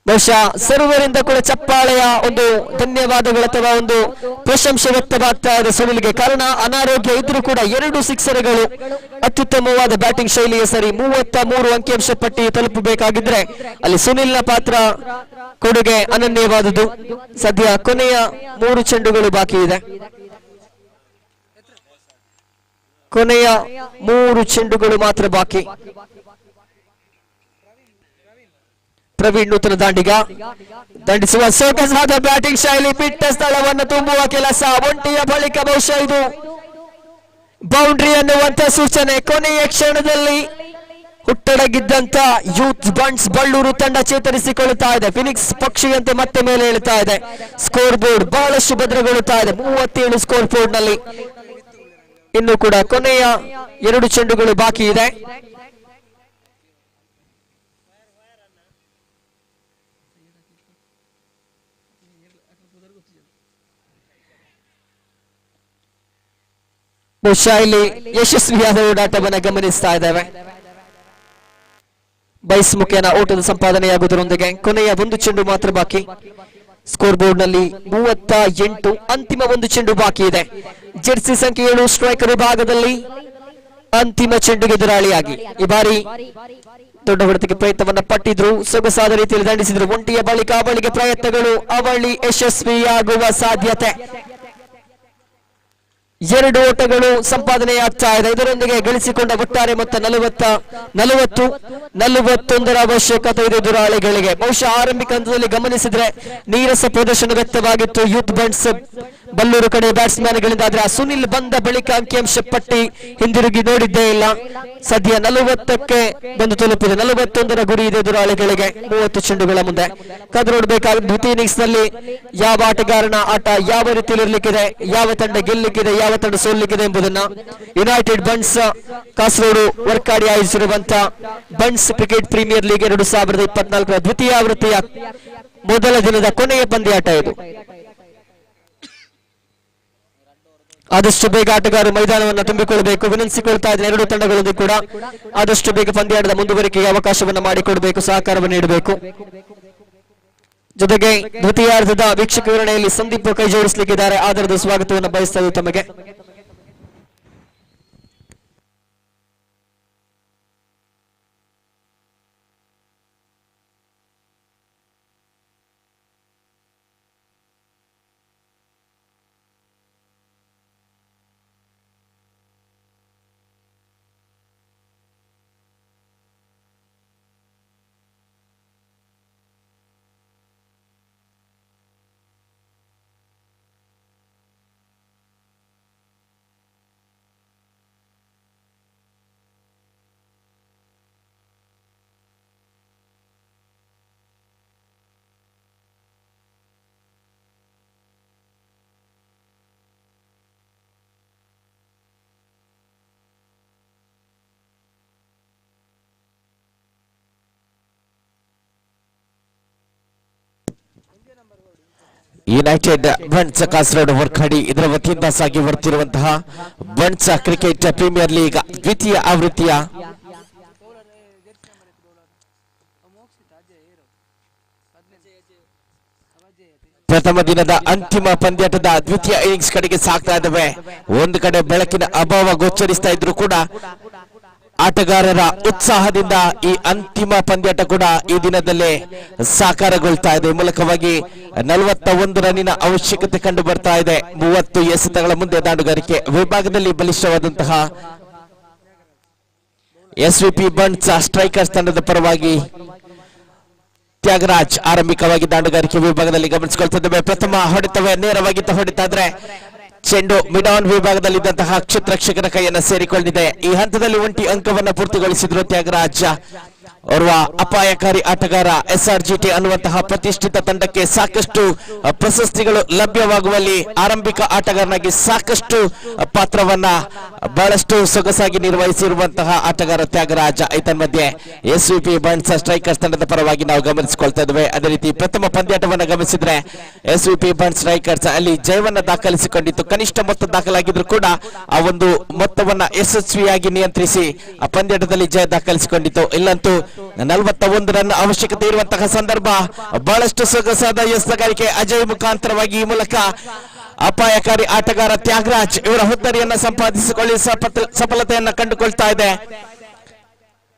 Speaker 2: ಬಹುಶಃ ಸರ್ವರಿಂದ ಕೂಡ ಚಪ್ಪಾಳೆಯ ಒಂದು ಧನ್ಯವಾದಗಳು ಅಥವಾ ಒಂದು ಪ್ರಶಂಸೆ ವ್ಯಕ್ತವಾಗ್ತಾ ಇದೆ ಸುನಿಲ್ಗೆ. ಕಾರಣ ಅನಾರೋಗ್ಯ ಇದ್ರೂ ಕೂಡ 2 ಸಿಕ್ಸರ್ಗಳು, ಅತ್ಯುತ್ತಮವಾದ ಬ್ಯಾಟಿಂಗ್ ಶೈಲಿಯ ಸರಿ. 33 ಅಂಕಿಅಂಶ ಪಟ್ಟಿ ತಲುಪಬೇಕಾಗಿದ್ರೆ ಅಲ್ಲಿ ಸುನಿಲ್ನ ಪಾತ್ರ ಕೊಡುಗೆ ಅನನ್ಯವಾದುದು. ಸದ್ಯ ಕೊನೆಯ 3 ಚೆಂಡುಗಳು ಬಾಕಿ ಇದೆ. ಕೊನೆಯ 3 ಚೆಂಡುಗಳು ಮಾತ್ರ ಬಾಕಿ. ಪ್ರವೀಣ್ ನೂತನ ದಾಂಡಿಗ ದಂಡಿಸುವ ಸೊಗಸಾದ ಬ್ಯಾಟಿಂಗ್ ಶೈಲಿ, ಬಿಟ್ಟ ಸ್ಥಳವನ್ನು ತುಂಬುವ ಕೆಲಸ. ಒಂಟಿಯ ಬಳಿಕ ಬಹುಶಃ ಇದು ಬೌಂಡ್ರಿ ಅನ್ನುವಂತ ಸೂಚನೆ. ಕೊನೆಯ ಕ್ಷಣದಲ್ಲಿ ಹುಟ್ಟಡಗಿದ್ದಂತ ಯೂತ್ ಬಂಟ್ಸ್ ಬಳ್ಳೂರು ತಂಡ ಚೇತರಿಸಿಕೊಳ್ಳುತ್ತಾ ಇದೆ. ಫಿನಿಕ್ಸ್ ಪಕ್ಷಿಯಂತೆ ಮತ್ತೆ ಮೇಲೆ ಏಳುತ್ತಾ ಇದೆ. ಸ್ಕೋರ್ ಬೋರ್ಡ್ ಬಹಳಷ್ಟು ಭದ್ರಗೊಳ್ಳುತ್ತಾ ಇದೆ. 37 ಸ್ಕೋರ್ ಬೋರ್ಡ್ ನಲ್ಲಿ. ಇನ್ನು ಕೂಡ ಕೊನೆಯ 2 ಚೆಂಡುಗಳು ಬಾಕಿ ಇದೆ. ಬಹುಶಃ ಇಲ್ಲಿ ಯಶಸ್ವಿಯಾದ ಓಡಾಟವನ್ನು ಗಮನಿಸ್ತಾ ಇದ್ದೇವೆ. ಬೈಸ್ ಮುಖೇನ ಓಟದ ಸಂಪಾದನೆಯಾಗುವುದರೊಂದಿಗೆ ಕೊನೆಯ ಒಂದು ಚೆಂಡು ಮಾತ್ರ ಬಾಕಿ. ಸ್ಕೋರ್ ಬೋರ್ಡ್ ನಲ್ಲಿ 38. ಅಂತಿಮ ಒಂದು ಚೆಂಡು ಬಾಕಿ ಇದೆ. ಜೆರ್ಸಿ ಸಂಖ್ಯೆ 7 ಸ್ಟ್ರೈಕರ್ ವಿಭಾಗದಲ್ಲಿ ಅಂತಿಮ ಚೆಂಡುಗೆ ಎದುರಾಳಿಯಾಗಿ ಈ ಬಾರಿ ದೊಡ್ಡ ಹೊಡೆತಕ್ಕೆ ಪ್ರಯತ್ನವನ್ನ ಪಟ್ಟಿದ್ರು, ಸೊಗಸಾದ ರೀತಿಯಲ್ಲಿ ದಂಡಿಸಿದ್ರು. ಒಂಟಿಯ ಬಳಿಕ ಅವಳಿಗೆ ಪ್ರಯತ್ನಗಳು, ಅವಳಿ ಯಶಸ್ವಿಯಾಗುವ ಸಾಧ್ಯತೆ. 2 ಓಟಗಳು ಸಂಪಾದನೆಯಾಗ್ತಾ ಇದೆ. ಇದರೊಂದಿಗೆ ಗಳಿಸಿಕೊಂಡ ಒಟ್ಟಾರೆ ಮೊತ್ತ 41 ಅವಶ್ಯಕತೆ ಇದೆ ಎದುರಾಳಿಗಳಿಗೆ. ಬಹುಶಃ ಆರಂಭಿಕ ಹಂತದಲ್ಲಿ ಗಮನಿಸಿದ್ರೆ ನೀರಸ ಪ್ರದರ್ಶನ ವ್ಯಕ್ತವಾಗಿತ್ತು ಯೂತ್ ಬಂಟ್ಸ್ ಬಲ್ಲೂರು ಕಡೆ ಬ್ಯಾಟ್ಸ್ಮನ್ ಗಳಿಂದ. ಆದ್ರೆ ಸುನಿಲ್ ಬಂದ ಬಳಿಕ ಅಂಕಿಅಂಶ ಪಟ್ಟಿ ಹಿಂದಿರುಗಿ ನೋಡಿದ್ದೇ ಇಲ್ಲ. ಸದ್ಯ 40ಕ್ಕೆ ಬಂದು ತಲುಪಿದೆ. 41ರ ಗುರಿ ಇದೆ ಎದುರಾಳಿಗಳಿಗೆ 30 ಚೆಂಡುಗಳ ಮುಂದೆ. ಕಾದು ನೋಡಬೇಕಾದ ದ್ವಿತೀಯ ಇನ್ನಿಂಗ್ಸ್ ನಲ್ಲಿ ಯಾವ ಆಟಗಾರನ ಆಟ ಯಾವ ರೀತಿಯಲ್ಲಿ ಇರಲಿಕ್ಕಿದೆ, ಯಾವ ತಂಡ ಗೆಲ್ಲಲಿಕ್ಕಿದೆ, ಯಾವ ತಂಡ ಸೋಲಿಕ್ಕಿದೆ ಎಂಬುದನ್ನ ಯುನೈಟೆಡ್ ಬಂಟ್ಸ್ ಕಾಸರಗೋಡು ವರ್ಕಾಡಿ ಆಯೋಜಿಸಿರುವಂತಹ ಬಂಟ್ಸ್ ಕ್ರಿಕೆಟ್ ಪ್ರೀಮಿಯರ್ ಲೀಗ್ 2024ರ ದ್ವಿತೀಯ ಆವೃತ್ತಿಯ ಮೊದಲ ದಿನದ ಕೊನೆಯ ಪಂದ್ಯಾಟ ಇದು. ಆದಷ್ಟು ಬೇಗ ಆಟಗಾರರು ಮೈದಾನವನ್ನು ತುಂಬಿಕೊಳ್ಳಬೇಕು ವಿನಂತಿಸಿಕೊಳ್ತಾ ಇದ್ದಾರೆ. 2 ತಂಡಗಳೊಂದಿಗೆ ಕೂಡ ಆದಷ್ಟು ಬೇಗ ಪಂದ್ಯಾಟದ ಮುಂದುವರಿಕೆಗೆ ಅವಕಾಶವನ್ನು ಮಾಡಿಕೊಡಬೇಕು, ಸಹಕಾರವನ್ನು ನೀಡಬೇಕು. ಜೊತೆಗೆ ದ್ವಿತೀಯಾರ್ಧದ ವೀಕ್ಷಕ ವಿವರಣೆಯಲ್ಲಿ ಸಂದೀಪ್ ಕೈ ಜೋಡಿಸಲಿಕ್ಕಿದ್ದಾರೆ. ಆಧಾರದ ಸ್ವಾಗತವನ್ನು ಬಯಸ್ತಾ ಇದ್ದು ತಮಗೆ.
Speaker 1: ಯುನೈಟೆಡ್ ಬಂಟ್ಸ್ ಕಾಸರಗೋಡು ವರ್ಕಾಡಿ ಇದರ ವತಿಯಿಂದ ಸಾಗಿ ಬರುತ್ತಿರುವಂತಹ ಬಂಟ್ಸ್ ಕ್ರಿಕೆಟ್ ಪ್ರೀಮಿಯರ್ ಲೀಗ್ ದ್ವಿತೀಯ ಆವೃತ್ತಿಯ ಪ್ರಥಮ ದಿನದ ಅಂತಿಮ ಪಂದ್ಯಾಟದ ದ್ವಿತೀಯ ಇನ್ನಿಂಗ್ಸ್ ಕಡೆಗೆ ಸಾಗ್ತಾ ಇದ್ದಾವೆ. ಒಂದು ಕಡೆ ಬೆಳಕಿನ ಅಭಾವ ಗೋಚರಿಸ್ತಾ ಇದ್ರು ಕೂಡ ಆಟಗಾರರ ಉತ್ಸಾಹದಿಂದ ಈ ಅಂತಿಮ ಪಂದ್ಯಾಟ ಕೂಡ ಈ ದಿನದಲ್ಲೇ ಸಾಕಾರಗೊಳ್ತಾ ಇದೆ. ಮೂಲಕವಾಗಿ 41 ರನ್ನಿನ ಅವಶ್ಯಕತೆ ಕಂಡು ಬರ್ತಾ ಇದೆ. 30 ಎಸೆತಗಳ ಮುಂದೆ ದಾಂಡುಗಾರಿಕೆ ವಿಭಾಗದಲ್ಲಿ ಬಲಿಷ್ಠವಾದಂತಹ ಎಸ್ವಿಪಿ ಬಂಟ್ಸ್ ಸ್ಟ್ರೈಕರ್ಸ್ ತಂಡದ ಪರವಾಗಿ ತ್ಯಾಗರಾಜ್ ಆರಂಭಿಕವಾಗಿ ದಾಂಡುಗಾರಿಕೆ ವಿಭಾಗದಲ್ಲಿ ಗಮನಿಸಿಕೊಳ್ತಿದ್ದೇವೆ. ಪ್ರಥಮ ಹೊಡೆತವೇ ನೇರವಾಗಿ ಹೊಡೆತ ಆದ್ರೆ ಚೆಂಡು ಮಿಡ್ ಆನ್ ವಿಭಾಗದಲ್ಲಿದ್ದಂತಹ ಕ್ಷೇತ್ರಕ್ಷಕರ ಕೈಯನ್ನು ಸೇರಿಕೊಂಡಿದೆ. ಈ ಹಂತದಲ್ಲಿ 1 ಅಂಕವನ್ನು ಪೂರ್ತಿಗೊಳಿಸಿದ್ರು ತ್ಯಾಗರಾಜ್. ಓರ್ವ ಅಪಾಯಕಾರಿ ಆಟಗಾರ SRGT ಅನ್ನುವಂತಹ ಪ್ರತಿಷ್ಠಿತ ತಂಡಕ್ಕೆ ಸಾಕಷ್ಟು ಪ್ರಶಸ್ತಿಗಳು ಲಭ್ಯವಾಗುವಲ್ಲಿ ಆರಂಭಿಕ ಆಟಗಾರನಾಗಿ ಸಾಕಷ್ಟು ಪಾತ್ರವನ್ನ ಬಹಳಷ್ಟು ಸೊಗಸಾಗಿ ನಿರ್ವಹಿಸಿರುವಂತಹ ಆಟಗಾರ ತ್ಯಾಗರಾಜ. ಮಧ್ಯೆ SVP ಬಂಟ್ಸ್ ಸ್ಟ್ರೈಕರ್ಸ್ ತಂಡದ ಪರವಾಗಿ ನಾವು ಗಮನಿಸಿಕೊಳ್ತಾ ಇದ್ದೇವೆ. ಅದೇ ರೀತಿ ಪ್ರಥಮ ಪಂದ್ಯಾಟವನ್ನು ಗಮನಿಸಿದ್ರೆ SVP ಬಂಟ್ಸ್ ಸ್ಟ್ರೈಕರ್ಸ್ ಅಲ್ಲಿ ಜಯವನ್ನ ದಾಖಲಿಸಿಕೊಂಡಿತ್ತು. ಕನಿಷ್ಠ ಮೊತ್ತ ದಾಖಲಾಗಿದ್ರು ಕೂಡ ಆ ಒಂದು ಮೊತ್ತವನ್ನ ಯಶಸ್ವಿಯಾಗಿ ನಿಯಂತ್ರಿಸಿ ಆ ಪಂದ್ಯಾಟದಲ್ಲಿ ಜಯ ದಾಖಲಿಸಿಕೊಂಡಿತ್ತು. ಇಲ್ಲಂತೂ 41 ರನ್ ಅವಶ್ಯಕತೆ ಇರುವಂತಹ ಸಂದರ್ಭ ಬಹಳಷ್ಟು ಸೊಗಸಾದ ಎಸೆತಗಾರಿಕೆ ಅಜಯ್ ಮುಖಾಂತರವಾಗಿ ಈ ಮೂಲಕ ಅಪಾಯಕಾರಿ ಆಟಗಾರ ತ್ಯಾಗರಾಜ್ ಇವರ ಹುದ್ದರಿಯನ್ನ ಸಂಪಾದಿಸಿಕೊಳ್ಳಿ ಸಫಲತೆಯನ್ನ ಕಂಡುಕೊಳ್ತಾ ಇದೆ.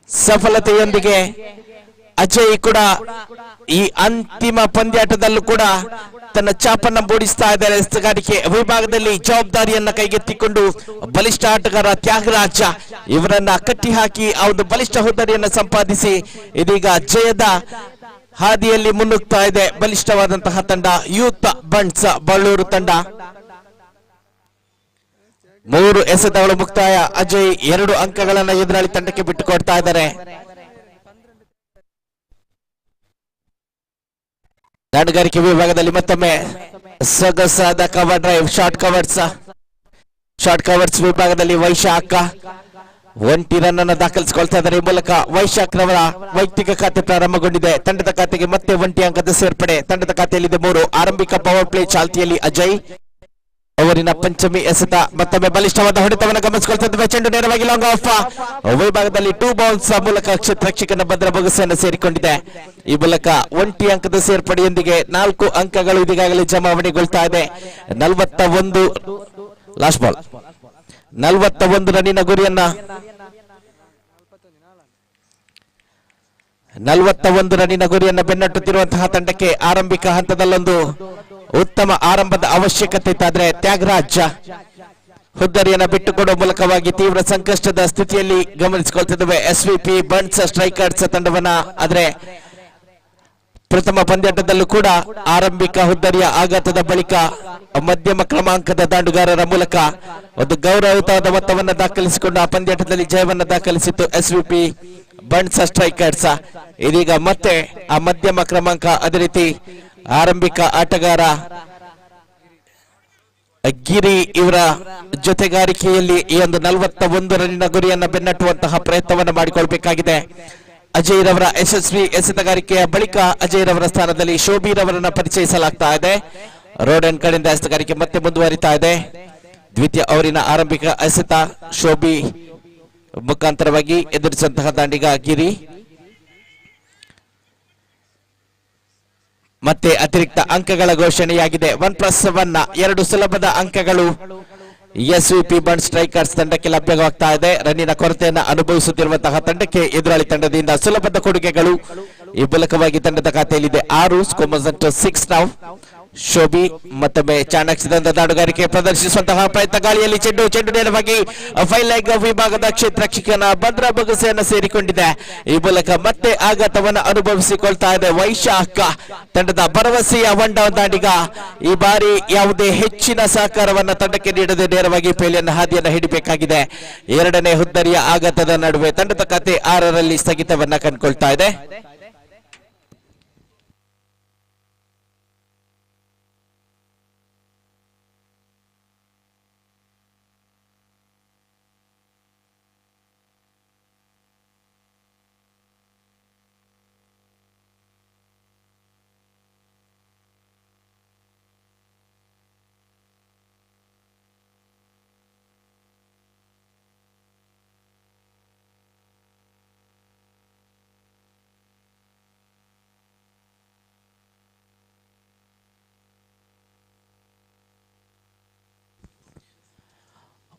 Speaker 1: ಸಫಲತೆಯೊಂದಿಗೆ ಅಜಯ್ ಕೂಡ ಈ ಅಂತಿಮ ಪಂದ್ಯಾಟದಲ್ಲೂ ಕೂಡ ತನ್ನ ಚಾಪನ್ನ ಮೂಡಿಸ್ತಾ ಇದ್ದಾರೆ. ಎಸೆತಗಾರಿಕೆ ವಿಭಾಗದಲ್ಲಿ ಜವಾಬ್ದಾರಿಯನ್ನ ಕೈಗೆತ್ತಿಕೊಂಡು ಬಲಿಷ್ಠ ಆಟಗಾರ ತ್ಯಾಗರಾಜ ಇವರನ್ನ ಕಟ್ಟಿ ಹಾಕಿ ಆ ಒಂದು ಬಲಿಷ್ಠ ಹುದ್ದರಿಯನ್ನ ಸಂಪಾದಿಸಿ ಇದೀಗ ಜಯದ ಹಾದಿಯಲ್ಲಿ ಮುನ್ನುಗ್ತಾ ಇದೆ ಬಲಿಷ್ಠವಾದಂತಹ ತಂಡ ಯೂತ್ ಬಂಟ್ಸ್ ಬಳ್ಳೂರು ತಂಡ. 3 ಎಸೆತಗಳು ಮುಕ್ತಾಯ. ಅಜಯ್ 2 ಅಂಕಗಳನ್ನ ಎದುರಾಳಿ ತಂಡಕ್ಕೆ ಬಿಟ್ಟುಕೊಡ್ತಾ ಇದ್ದಾರೆ. ದಾಂಡುಗಾರಿಕೆ ವಿಭಾಗದಲ್ಲಿ ಮತ್ತೊಮ್ಮೆ ಸೊಗಸಾದ ಕವರ್ ಡ್ರೈವ್ ಶಾರ್ಟ್ ಕವರ್ಸ್ ವಿಭಾಗದಲ್ಲಿ ವೈಶಾಖ 1 ರನ್ ಅನ್ನು ದಾಖಲಿಸಿಕೊಳ್ತಾ ಇದ್ದಾರೆ. ಈ ಮೂಲಕ ವೈಶಾಖ್ ರವರ ವೈಯಕ್ತಿಕ ಖಾತೆ ಪ್ರಾರಂಭಗೊಂಡಿದೆ. ತಂಡದ ಖಾತೆಗೆ ಮತ್ತೆ 1 ಅಂಕದ ಸೇರ್ಪಡೆ. ತಂಡದ ಖಾತೆಯಲ್ಲಿದೆ 3. ಆರಂಭಿಕ ಪವರ್ ಪ್ಲೇ ಚಾಲ್ತಿಯಲ್ಲಿ ಅಜಯ್ ಅವರಿನ ಪಂಚಮಿ ಎಸೆತ ಮತ್ತೊಮ್ಮೆ ಬಲಿಷ್ಠವಾದ ಹೊಡೆತವನ್ನು ಗಮನಿಸಿಕೊಳ್ತಿದ್ದೇವೆ. ಚೆಂಡು ನೇರವಾಗಿ ಲಾಂಗ್ ಆಫ್ ವಿಭಾಗದಲ್ಲಿ 2 ಬೌನ್ಸ್ ಮೂಲಕ ಕ್ಷೇತ್ರಕ್ಷಕನ ಭದ್ರ ಬೊಗಸೆಯನ್ನು ಸೇರಿಕೊಂಡಿದೆ. ಈ ಮೂಲಕ 1 ಅಂಕದ ಸೇರ್ಪಡೆಯೊಂದಿಗೆ 4 ಅಂಕಗಳು ಇದೀಗಾಗಲೇ ಜಮಾವಣೆಗೊಳ್ತಾ ಇದೆ. 41 ಲಾಸ್ಟ್ ಬಾಲ್ 41 ರನ್ನಿನ ಗುರಿಯನ್ನ 41 ರನ್ನಿನ ಗುರಿಯನ್ನು ಬೆನ್ನಟ್ಟುತ್ತಿರುವಂತಹ ತಂಡಕ್ಕೆ ಆರಂಭಿಕ ಹಂತದಲ್ಲೊಂದು ಉತ್ತಮ ಆರಂಭದ ಅವಶ್ಯಕತೆ ಇತ್ತಾದ್ರೆ ತ್ಯಾಗರಾಜ್ ಹುದ್ದರಿಯನ್ನು ಬಿಟ್ಟುಕೊಡುವ ಮೂಲಕವಾಗಿ ತೀವ್ರ ಸಂಕಷ್ಟದ ಸ್ಥಿತಿಯಲ್ಲಿ ಗಮನಿಸಿಕೊಳ್ತಿದ್ದೇವೆ ಎಸ್ವಿಪಿ ಬನ್ಸ್ ಸ್ಟ್ರೈಕರ್ಸ್ ತಂಡವನ್ನ. ಆದರೆ ಪ್ರಥಮ ಪಂದ್ಯಾಟದಲ್ಲೂ ಕೂಡ ಆರಂಭಿಕ ಹುದ್ದರಿಯ ಆಘಾತದ ಬಳಿಕ ಮಧ್ಯಮ ಕ್ರಮಾಂಕದ ದಾಂಡುಗಾರರ ಮೂಲಕ ಒಂದು ಗೌರವಯುತವಾದ ಮೊತ್ತವನ್ನು ದಾಖಲಿಸಿಕೊಂಡು ಆ ಪಂದ್ಯಾಟದಲ್ಲಿ ಜಯವನ್ನು ದಾಖಲಿಸಿತ್ತು ಎಸ್ವಿಪಿ ಬನ್ಸ್ ಸ್ಟ್ರೈಕರ್ಸ್. ಇದೀಗ ಮತ್ತೆ ಆ ಮಧ್ಯಮ ಕ್ರಮಾಂಕ ಅದೇ ರೀತಿ ಆರಂಭಿಕ ಆಟಗಾರ ಗಿರಿ ಇವರ ಜೊತೆಗಾರಿಕೆಯಲ್ಲಿ ಈ ಒಂದು 41 ರನ್ನಿನ ಗುರಿಯನ್ನು ಬೆನ್ನಟ್ಟುವಂತಹ ಪ್ರಯತ್ನವನ್ನು ಮಾಡಿಕೊಳ್ಬೇಕಾಗಿದೆ. ಅಜಯ್ ರವರ ಯಶಸ್ವಿ ಎಸೆತಗಾರಿಕೆಯ ಬಳಿಕ ಅಜಯ್ ರವರ ಸ್ಥಾನದಲ್ಲಿ ಶೋಭೀರ್ ಅವರನ್ನು ಪರಿಚಯಿಸಲಾಗ್ತಾ ಇದೆ. ರೋಡನ್ ಕಡೆಯಿಂದ ಎಸೆತಗಾರಿಕೆ ಮತ್ತೆ ಮುಂದುವರಿತಾ ಇದೆ. ದ್ವಿತೀಯ ಓವರಿನ ಆರಂಭಿಕ ಎಸೆತ ಶೋಭಿ ಮುಖಾಂತರವಾಗಿ ಎದುರಿಸುವಂತಹ ದಾಂಡಿಗ ಗಿರಿ. ಮತ್ತೆ ಅತಿರಿಕ್ತ ಅಂಕಗಳ ಘೋಷಣೆಯಾಗಿದೆ. 1+1 2 ಸುಲಭದ ಅಂಕಗಳು ಎಸ್ವಿಪಿ ಬನ್ಸ್ ಸ್ಟ್ರೈಕರ್ಸ್ ತಂಡಕ್ಕೆ ಲಭ್ಯವಾಗ್ತಾ ಇದೆ. ರನ್ನಿನ ಕೊರತೆಯನ್ನು ಅನುಭವಿಸುತ್ತಿರುವಂತಹ ತಂಡಕ್ಕೆ ಎದುರಾಳಿ ತಂಡದಿಂದ ಸುಲಭದ ಕೊಡುಗೆಗಳು ಈ ಮೂಲಕವಾಗಿ ತಂಡದ ಖಾತೆಯಲ್ಲಿದೆ. 6 ಸ್ಕೋಮಸ್ 6 ನಾವು ಶೋಭಿ ಮತ್ತೊಮ್ಮೆ ಚಾಣಕ್ಯದಿಂದ ದಾಡುಗಾರಿಕೆ ಪ್ರದರ್ಶಿಸುವಂತಹ ಪ್ರಯತ್ನ. ಗಾಳಿಯಲ್ಲಿ ಚೆಂಡು ನೇರವಾಗಿ ಫೈಲ್ ಲೆಗ್ ವಿಭಾಗದ ಕ್ಷೇತ್ರಕ್ಷಕನ ಭದ್ರ ಬೊಗಸೆಯನ್ನು ಸೇರಿಕೊಂಡಿದೆ. ಈ ಮೂಲಕ ಮತ್ತೆ ಆಘಾತವನ್ನು ಅನುಭವಿಸಿಕೊಳ್ತಾ ಇದೆ ವೈಶಾಖ ತಂಡದ ಭರವಸೆಯ ಒಂಡ ದಾಂಡಿಗ. ಈ ಬಾರಿ ಯಾವುದೇ ಹೆಚ್ಚಿನ ಸಹಕಾರವನ್ನು ತಂಡಕ್ಕೆ ನೀಡದೆ ನೇರವಾಗಿ ಪೇಲಿಯನ್ನು ಹಾದಿಯನ್ನು ಹಿಡಿಬೇಕಾಗಿದೆ. ಎರಡನೇ ಹುದ್ದರಿಯ ಆಘಾತದ ನಡುವೆ ತಂಡದ ಖಾತೆ 6ರಲ್ಲಿ ಸ್ಥಗಿತವನ್ನ ಕಂಡುಕೊಳ್ತಾ ಇದೆ.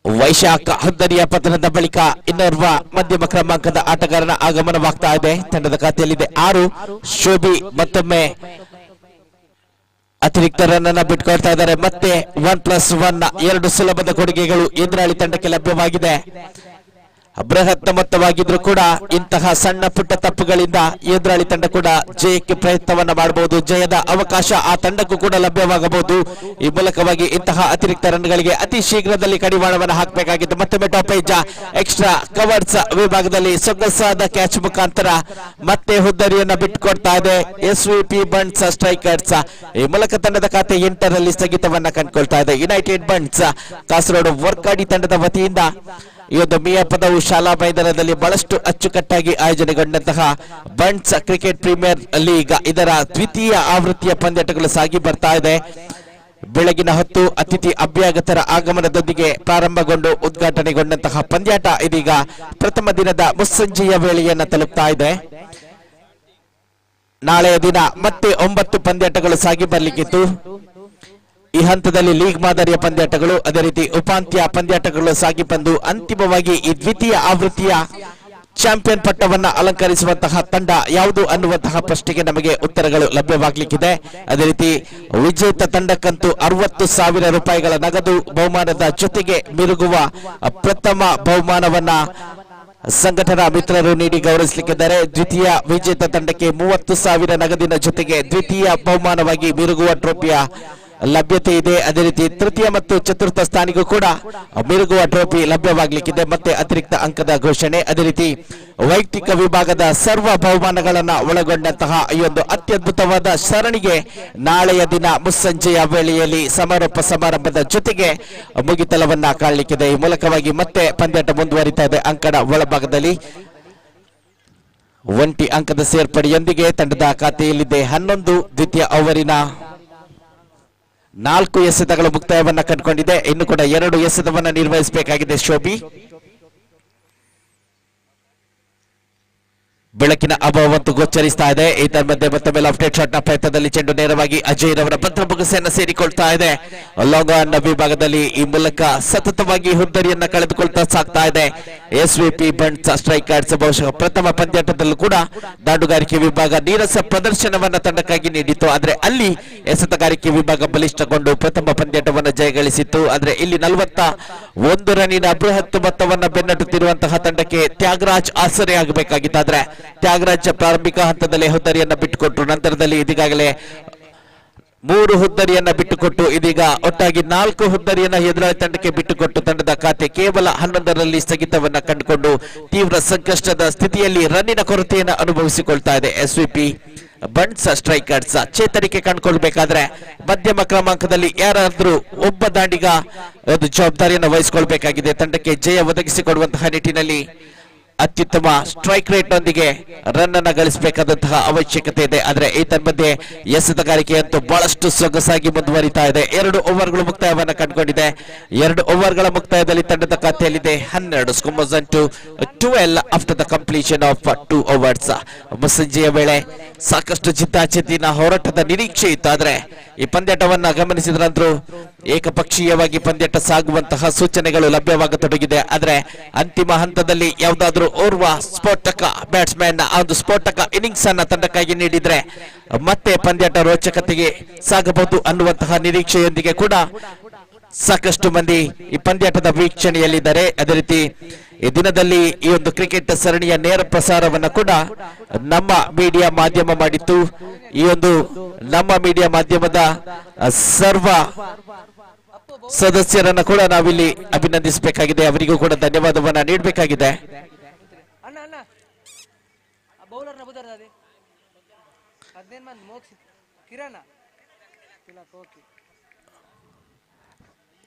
Speaker 1: ವೈಶಾಖ ಹುದ್ದರಿಯ ಪತನದ ಬಳಿಕ ಇನ್ನೋರ್ವ ಮಧ್ಯಮ ಕ್ರಮಾಂಕದ ಆಟಗಾರನ ಆಗಮನವಾಗ್ತಾ ಇದೆ. ತಂಡದ ಖಾತೆಯಲ್ಲಿದೆ 6. ಶೋಭಿ ಮತ್ತೊಮ್ಮೆ ಅತಿರಿಕ್ತ ರನ್ ಅನ್ನ ಬಿಟ್ಕೊಳ್ತಾ ಇದ್ದಾರೆ. ಮತ್ತೆ 1+1 2 ಸುಲಭದ ಕೊಡುಗೆಗಳು ಎದುರಾಳಿ ತಂಡಕ್ಕೆ ಲಭ್ಯವಾಗಿದೆ. ಬೃಹತ್ ಮೊತ್ತವಾಗಿದ್ರು ಕೂಡ ಇಂತಹ ಸಣ್ಣ ಪುಟ್ಟ ತಪ್ಪುಗಳಿಂದ ಎದುರಾಳಿ ತಂಡ ಕೂಡ ಜಯಕ್ಕೆ ಪ್ರಯತ್ನವನ್ನ ಮಾಡಬಹುದು. ಜಯದ ಅವಕಾಶ ಆ ತಂಡಕ್ಕೂ ಕೂಡ ಲಭ್ಯವಾಗಬಹುದು. ಈ ಮೂಲಕವಾಗಿ ಇಂತಹ ಅತಿರಿಕ್ತ ರನ್ಗಳಿಗೆ ಅತಿ ಶೀಘ್ರದಲ್ಲಿ ಕಡಿವಾಣವನ್ನು ಹಾಕಬೇಕಾಗಿತ್ತು. ಮತ್ತೊಮ್ಮೆ ಟಾಪ್ ಏಜ್ ಎಕ್ಸ್ಟ್ರಾ ಕವರ್ಸ್ ವಿಭಾಗದಲ್ಲಿ ಸೊಗಸಾದ ಕ್ಯಾಚ್ ಮುಖಾಂತರ ಮತ್ತೆ ಹುದ್ದರಿಯನ್ನ ಬಿಟ್ಟುಕೊಡ್ತಾ ಇದೆ ಎಸ್ವಿಪಿ ಬನ್ಸ್ ಸ್ಟ್ರೈಕರ್ಸ್. ಈ ಮೂಲಕ ತಂಡದ ಖಾತೆ 8ರಲ್ಲಿ ಸ್ಥಗಿತವನ್ನ ಕಂಡುಕೊಳ್ತಾ ಇದೆ. ಯುನೈಟೆಡ್ ಬನ್ಸ್ ಕಾಸರಗೋಡು ವರ್ಕಾಡಿ ತಂಡದ ವತಿಯಿಂದ ಈ ಒಂದು ಮಿಯಾಪದವು ಶಾಲಾ ಮೈದಾನದಲ್ಲಿ ಬಹಳಷ್ಟು ಅಚ್ಚುಕಟ್ಟಾಗಿ ಆಯೋಜನೆಗೊಂಡಂತಹ ಬನ್ಸ್ ಕ್ರಿಕೆಟ್ ಪ್ರೀಮಿಯರ್ ಲೀಗ್ ಇದರ ದ್ವಿತೀಯ ಆವೃತ್ತಿಯ ಪಂದ್ಯಾಟಗಳು ಸಾಗಿ ಬರ್ತಾ ಇದೆ. ಬೆಳಗಿನ ಹೊತ್ತು ಅತಿಥಿ ಅಭ್ಯಾಗತರ ಆಗಮನದೊಂದಿಗೆ ಪ್ರಾರಂಭಗೊಂಡು ಉದ್ಘಾಟನೆಗೊಂಡಂತಹ ಪಂದ್ಯಾಟ ಇದೀಗ ಪ್ರಥಮ ದಿನದ ಮುಸ್ಸಂಜೆಯ ವೇಳೆಯನ್ನು ತಲುಪ್ತಾ ಇದೆ. ನಾಳೆಯ ದಿನ ಮತ್ತೆ 9 ಪಂದ್ಯಾಟಗಳು ಸಾಗಿ ಬರಲಿಕ್ಕಿತ್ತು. ಈ ಹಂತದಲ್ಲಿ ಲೀಗ್ ಮಾದರಿಯ ಪಂದ್ಯಾಟಗಳು ಅದೇ ರೀತಿ ಉಪಾಂತ್ಯ ಪಂದ್ಯಾಟಗಳು ಸಾಗಿ ಬಂದು ಅಂತಿಮವಾಗಿ ಈ ದ್ವಿತೀಯ ಆವೃತ್ತಿಯ ಚಾಂಪಿಯನ್ ಪಟ್ಟವನ್ನ ಅಲಂಕರಿಸುವಂತಹ ತಂಡ ಯಾವುದು ಅನ್ನುವಂತಹ ಪ್ರಶ್ನೆಗೆ ನಮಗೆ ಉತ್ತರಗಳು ಲಭ್ಯವಾಗಲಿಕ್ಕಿದೆ. ಅದೇ ರೀತಿ ವಿಜೇತ ತಂಡಕ್ಕಂತೂ 60,000 ರೂಪಾಯಿಗಳ ನಗದು ಬಹುಮಾನದ ಜೊತೆಗೆ ಮಿರುಗುವ ಪ್ರಥಮ ಬಹುಮಾನವನ್ನ ಸಂಘಟನಾ ಮಿತ್ರರು ನೀಡಿ ಗೌರವಿಸಲಿಕ್ಕಿದ್ದಾರೆ. ದ್ವಿತೀಯ ವಿಜೇತ ತಂಡಕ್ಕೆ 30,000 ನಗದಿನ ಜೊತೆಗೆ ದ್ವಿತೀಯ ಬಹುಮಾನವಾಗಿ ಮಿರುಗುವ ಟ್ರೋಫಿಯ ಲಭ್ಯತೆ ಇದೆ. ಅದೇ ರೀತಿ ತೃತೀಯ ಮತ್ತು ಚತುರ್ಥ ಸ್ಥಾನಿಗೂ ಕೂಡ ಮಿರುಗುವ ಟ್ರೋಫಿ ಲಭ್ಯವಾಗಲಿಕ್ಕಿದೆ. ಮತ್ತೆ ಅತಿರಿಕ್ತ ಅಂಕದ ಘೋಷಣೆ ಅದೇ ರೀತಿ ವೈಯಕ್ತಿಕ ವಿಭಾಗದ ಸರ್ವ ಬಹುಮಾನಗಳನ್ನು ಒಳಗೊಂಡಂತಹ ಈ ಒಂದು ಅತ್ಯದ್ಭುತವಾದ ಸರಣಿಗೆ ನಾಳೆಯ ದಿನ ಮುಸ್ಸಂಜೆಯ ವೇಳೆಯಲ್ಲಿ ಸಮಾರೋಪ ಸಮಾರಂಭದ ಜೊತೆಗೆ ಮುಗಿತಲವನ್ನ ಕಾಣಲಿಕ್ಕಿದೆ. ಈ ಮೂಲಕವಾಗಿ ಮತ್ತೆ ಪಂದ್ಯಾಟ ಮುಂದುವರಿತಾ ಇದೆ. ಅಂಕಣ ಒಳಭಾಗದಲ್ಲಿ 1 ಅಂಕದ ಸೇರ್ಪಡೆಯೊಂದಿಗೆ ತಂಡದ ಖಾತೆಯಲ್ಲಿದೆ 11. ದ್ವಿತೀಯ ಓವರಿನ 4 ಎಸೆತಗಳು ಮುಕ್ತಾಯವನ್ನ ಕಂಡುಕೊಂಡಿದೆ. ಇನ್ನು ಕೂಡ 2 ಎಸೆತವನ್ನ ನಿರ್ವಹಿಸಬೇಕಾಗಿದೆ ಶೋಭಿ. ಬೆಳಕಿನ ಅಭಾವವಂತೂ ಗೋಚರಿಸ್ತಾ ಇದೆ. ಇದರ ಮಧ್ಯೆ ಮತ್ತೊಮ್ಮೆ ಲೆಫ್ಟ್ ಹ್ಯಾಂಡ್ ಶಾಟ್ ನ ಪ್ರಯತ್ನದಲ್ಲಿ ಚೆಂಡು ನೇರವಾಗಿ ಅಜಯ್ ರವರ ಭದ್ರ ಬೊಗಸೆಯನ್ನು ಸೇರಿಕೊಳ್ತಾ ಇದೆ. ಲಾಂಗ್ ಆನ್ ವಿಭಾಗದಲ್ಲಿ ಈ ಮೂಲಕ ಸತತವಾಗಿ ಹುದ್ದರಿಯನ್ನ ಕಳೆದುಕೊಳ್ತಾ ಸಾಗ್ತಾ ಇದೆ ಎಸ್ವಿಪಿ ಬಂಟ್ಸ್ ಸ್ಟ್ರೈಕರ್ಸ್. ಬಹುಶಃ ಪ್ರಥಮ ಪಂದ್ಯಾಟದಲ್ಲೂ ಕೂಡ ದಾಂಡುಗಾರಿಕೆ ವಿಭಾಗ ನೀರಸ ಪ್ರದರ್ಶನವನ್ನ ತಂಡಕ್ಕಾಗಿ ನೀಡಿತ್ತು. ಆದ್ರೆ ಅಲ್ಲಿ ಎಸೆತಗಾರಿಕೆ ವಿಭಾಗ ಬಲಿಷ್ಠಗೊಂಡು ಪ್ರಥಮ ಪಂದ್ಯಾಟವನ್ನು ಜಯಗಳಿಸಿತ್ತು. ಆದ್ರೆ ಇಲ್ಲಿ 41 ರನ್ನಿನ ಬೃಹತ್ ಮೊತ್ತವನ್ನ ಬೆನ್ನಟ್ಟುತ್ತಿರುವಂತಹ ತಂಡಕ್ಕೆ ತ್ಯಾಗರಾಜ್ ಆಸರೆಯಾಗಬೇಕಾಗಿತ್ತಾದ್ರೆ ತ್ಯಾಗರಾಜ್ ಪ್ರಾರಂಭಿಕ ಹಂತದಲ್ಲಿ ಹುದ್ದರಿಯನ್ನ ಬಿಟ್ಟುಕೊಟ್ಟರು. ನಂತರದಲ್ಲಿ ಇದೀಗಾಗಲೇ 3 ಹುದ್ದರಿಯನ್ನ ಬಿಟ್ಟುಕೊಟ್ಟು ಇದೀಗ ಒಟ್ಟಾಗಿ 4 ಹುದ್ದರಿಯನ್ನ ಎದುರಾಳಿ ತಂಡಕ್ಕೆ ಬಿಟ್ಟುಕೊಟ್ಟು ತಂಡದ ಖಾತೆ ಕೇವಲ 11ರಲ್ಲಿ ಸ್ಥಗಿತವನ್ನ ಕಂಡುಕೊಂಡು ತೀವ್ರ ಸಂಕಷ್ಟದ ಸ್ಥಿತಿಯಲ್ಲಿ ರನ್ನಿನ ಕೊರತೆಯನ್ನು ಅನುಭವಿಸಿಕೊಳ್ತಾ ಇದೆ ಎಸ್ವಿಪಿ ಬಂಟ್ಸ್ ಸ್ಟ್ರೈಕರ್ಸ್. ಚೇತರಿಕೆ ಕಂಡುಕೊಳ್ಬೇಕಾದ್ರೆ ಮಧ್ಯಮ ಕ್ರಮಾಂಕದಲ್ಲಿ ಯಾರಾದ್ರೂ ಒಬ್ಬ ದಾಂಡಿಗ ಒಂದು ಜವಾಬ್ದಾರಿಯನ್ನು ವಹಿಸಿಕೊಳ್ಬೇಕಾಗಿದೆ. ತಂಡಕ್ಕೆ ಜಯ ಒದಗಿಸಿಕೊಡುವಂತಹ ನಿಟ್ಟಿನಲ್ಲಿ ಅತ್ಯುತ್ತಮ ಸ್ಟ್ರೈಕ್ ರೇಟ್ ನೊಂದಿಗೆ ರನ್ ಅನ್ನ ಗಳಿಸಬೇಕಾದಂತಹ ಅವಶ್ಯಕತೆ ಇದೆ. ಆದ್ರೆ ಈ ತನ್ಮಧ್ಯೆ ಎಸೆತಗಾರಿಕೆ ಅಂತೂ ಬಹಳಷ್ಟು ಸೊಗಸಾಗಿ ಮುಂದುವರಿತಾ ಇದೆ. 2 ಓವರ್ಗಳು ಮುಕ್ತಾಯವನ್ನ ಕಂಡುಕೊಂಡಿದೆ. 2 ಓವರ್ಗಳ ಮುಕ್ತಾಯದಲ್ಲಿ ತಂಡದ ಖಾತೆಯಲ್ಲಿದೆ 12 scores to 12 after the completion of 2 overs. ಮುಸ್ಸಂಜೆಯ ವೇಳೆ ಸಾಕಷ್ಟು ಜಿದ್ದಾಜಿದ್ದಿನ ಹೋರಾಟದ ನಿರೀಕ್ಷೆ ಇತ್ತು. ಆದ್ರೆ ಈ ಪಂದ್ಯಾಟವನ್ನ ಗಮನಿಸಿದ ನಂತರ ಏಕಪಕ್ಷೀಯವಾಗಿ ಪಂದ್ಯಾಟ ಸಾಗುವಂತಹ ಸೂಚನೆಗಳು ಲಭ್ಯವಾಗತೊಡಗಿದೆ. ಆದ್ರೆ ಅಂತಿಮ ಹಂತದಲ್ಲಿ ಯಾವುದಾದ್ರೂ ಓರ್ವ ಸ್ಫೋಟಕ ಬ್ಯಾಟ್ಸ್ಮನ್ ಆ ಒಂದು ಸ್ಫೋಟಕ ಇನ್ನಿಂಗ್ಸ್ ಅನ್ನ ತಂಡಕ್ಕಾಗಿ ನೀಡಿದ್ರೆ ಮತ್ತೆ ಪಂದ್ಯಾಟ ರೋಚಕತೆಗೆ ಸಾಗಬಹುದು ಅನ್ನುವಂತಹ ನಿರೀಕ್ಷೆಯೊಂದಿಗೆ ಕೂಡ ಸಾಕಷ್ಟು ಮಂದಿ ಈ ಪಂದ್ಯಾಟದ ವೀಕ್ಷಣೆಯಲ್ಲಿದ್ದಾರೆ. ಅದೇ ರೀತಿ ಈ ದಿನದಲ್ಲಿ ಈ ಒಂದು ಕ್ರಿಕೆಟ್ ಸರಣಿಯ ನೇರ ಪ್ರಸಾರವನ್ನ ಕೂಡ ನಮ್ಮ ಮೀಡಿಯಾ ಮಾಧ್ಯಮ ಮಾಡಿತ್ತು. ಈ ಒಂದು ನಮ್ಮ ಮೀಡಿಯಾ ಮಾಧ್ಯಮದ ಸರ್ವ ಸದಸ್ಯರನ್ನ ಕೂಡ ನಾವಿಲ್ಲಿ ಅಭಿನಂದಿಸಬೇಕಾಗಿದೆ. ಅವರಿಗೂ ಕೂಡ ಧನ್ಯವಾದವನ್ನ ನೀಡಬೇಕಾಗಿದೆ.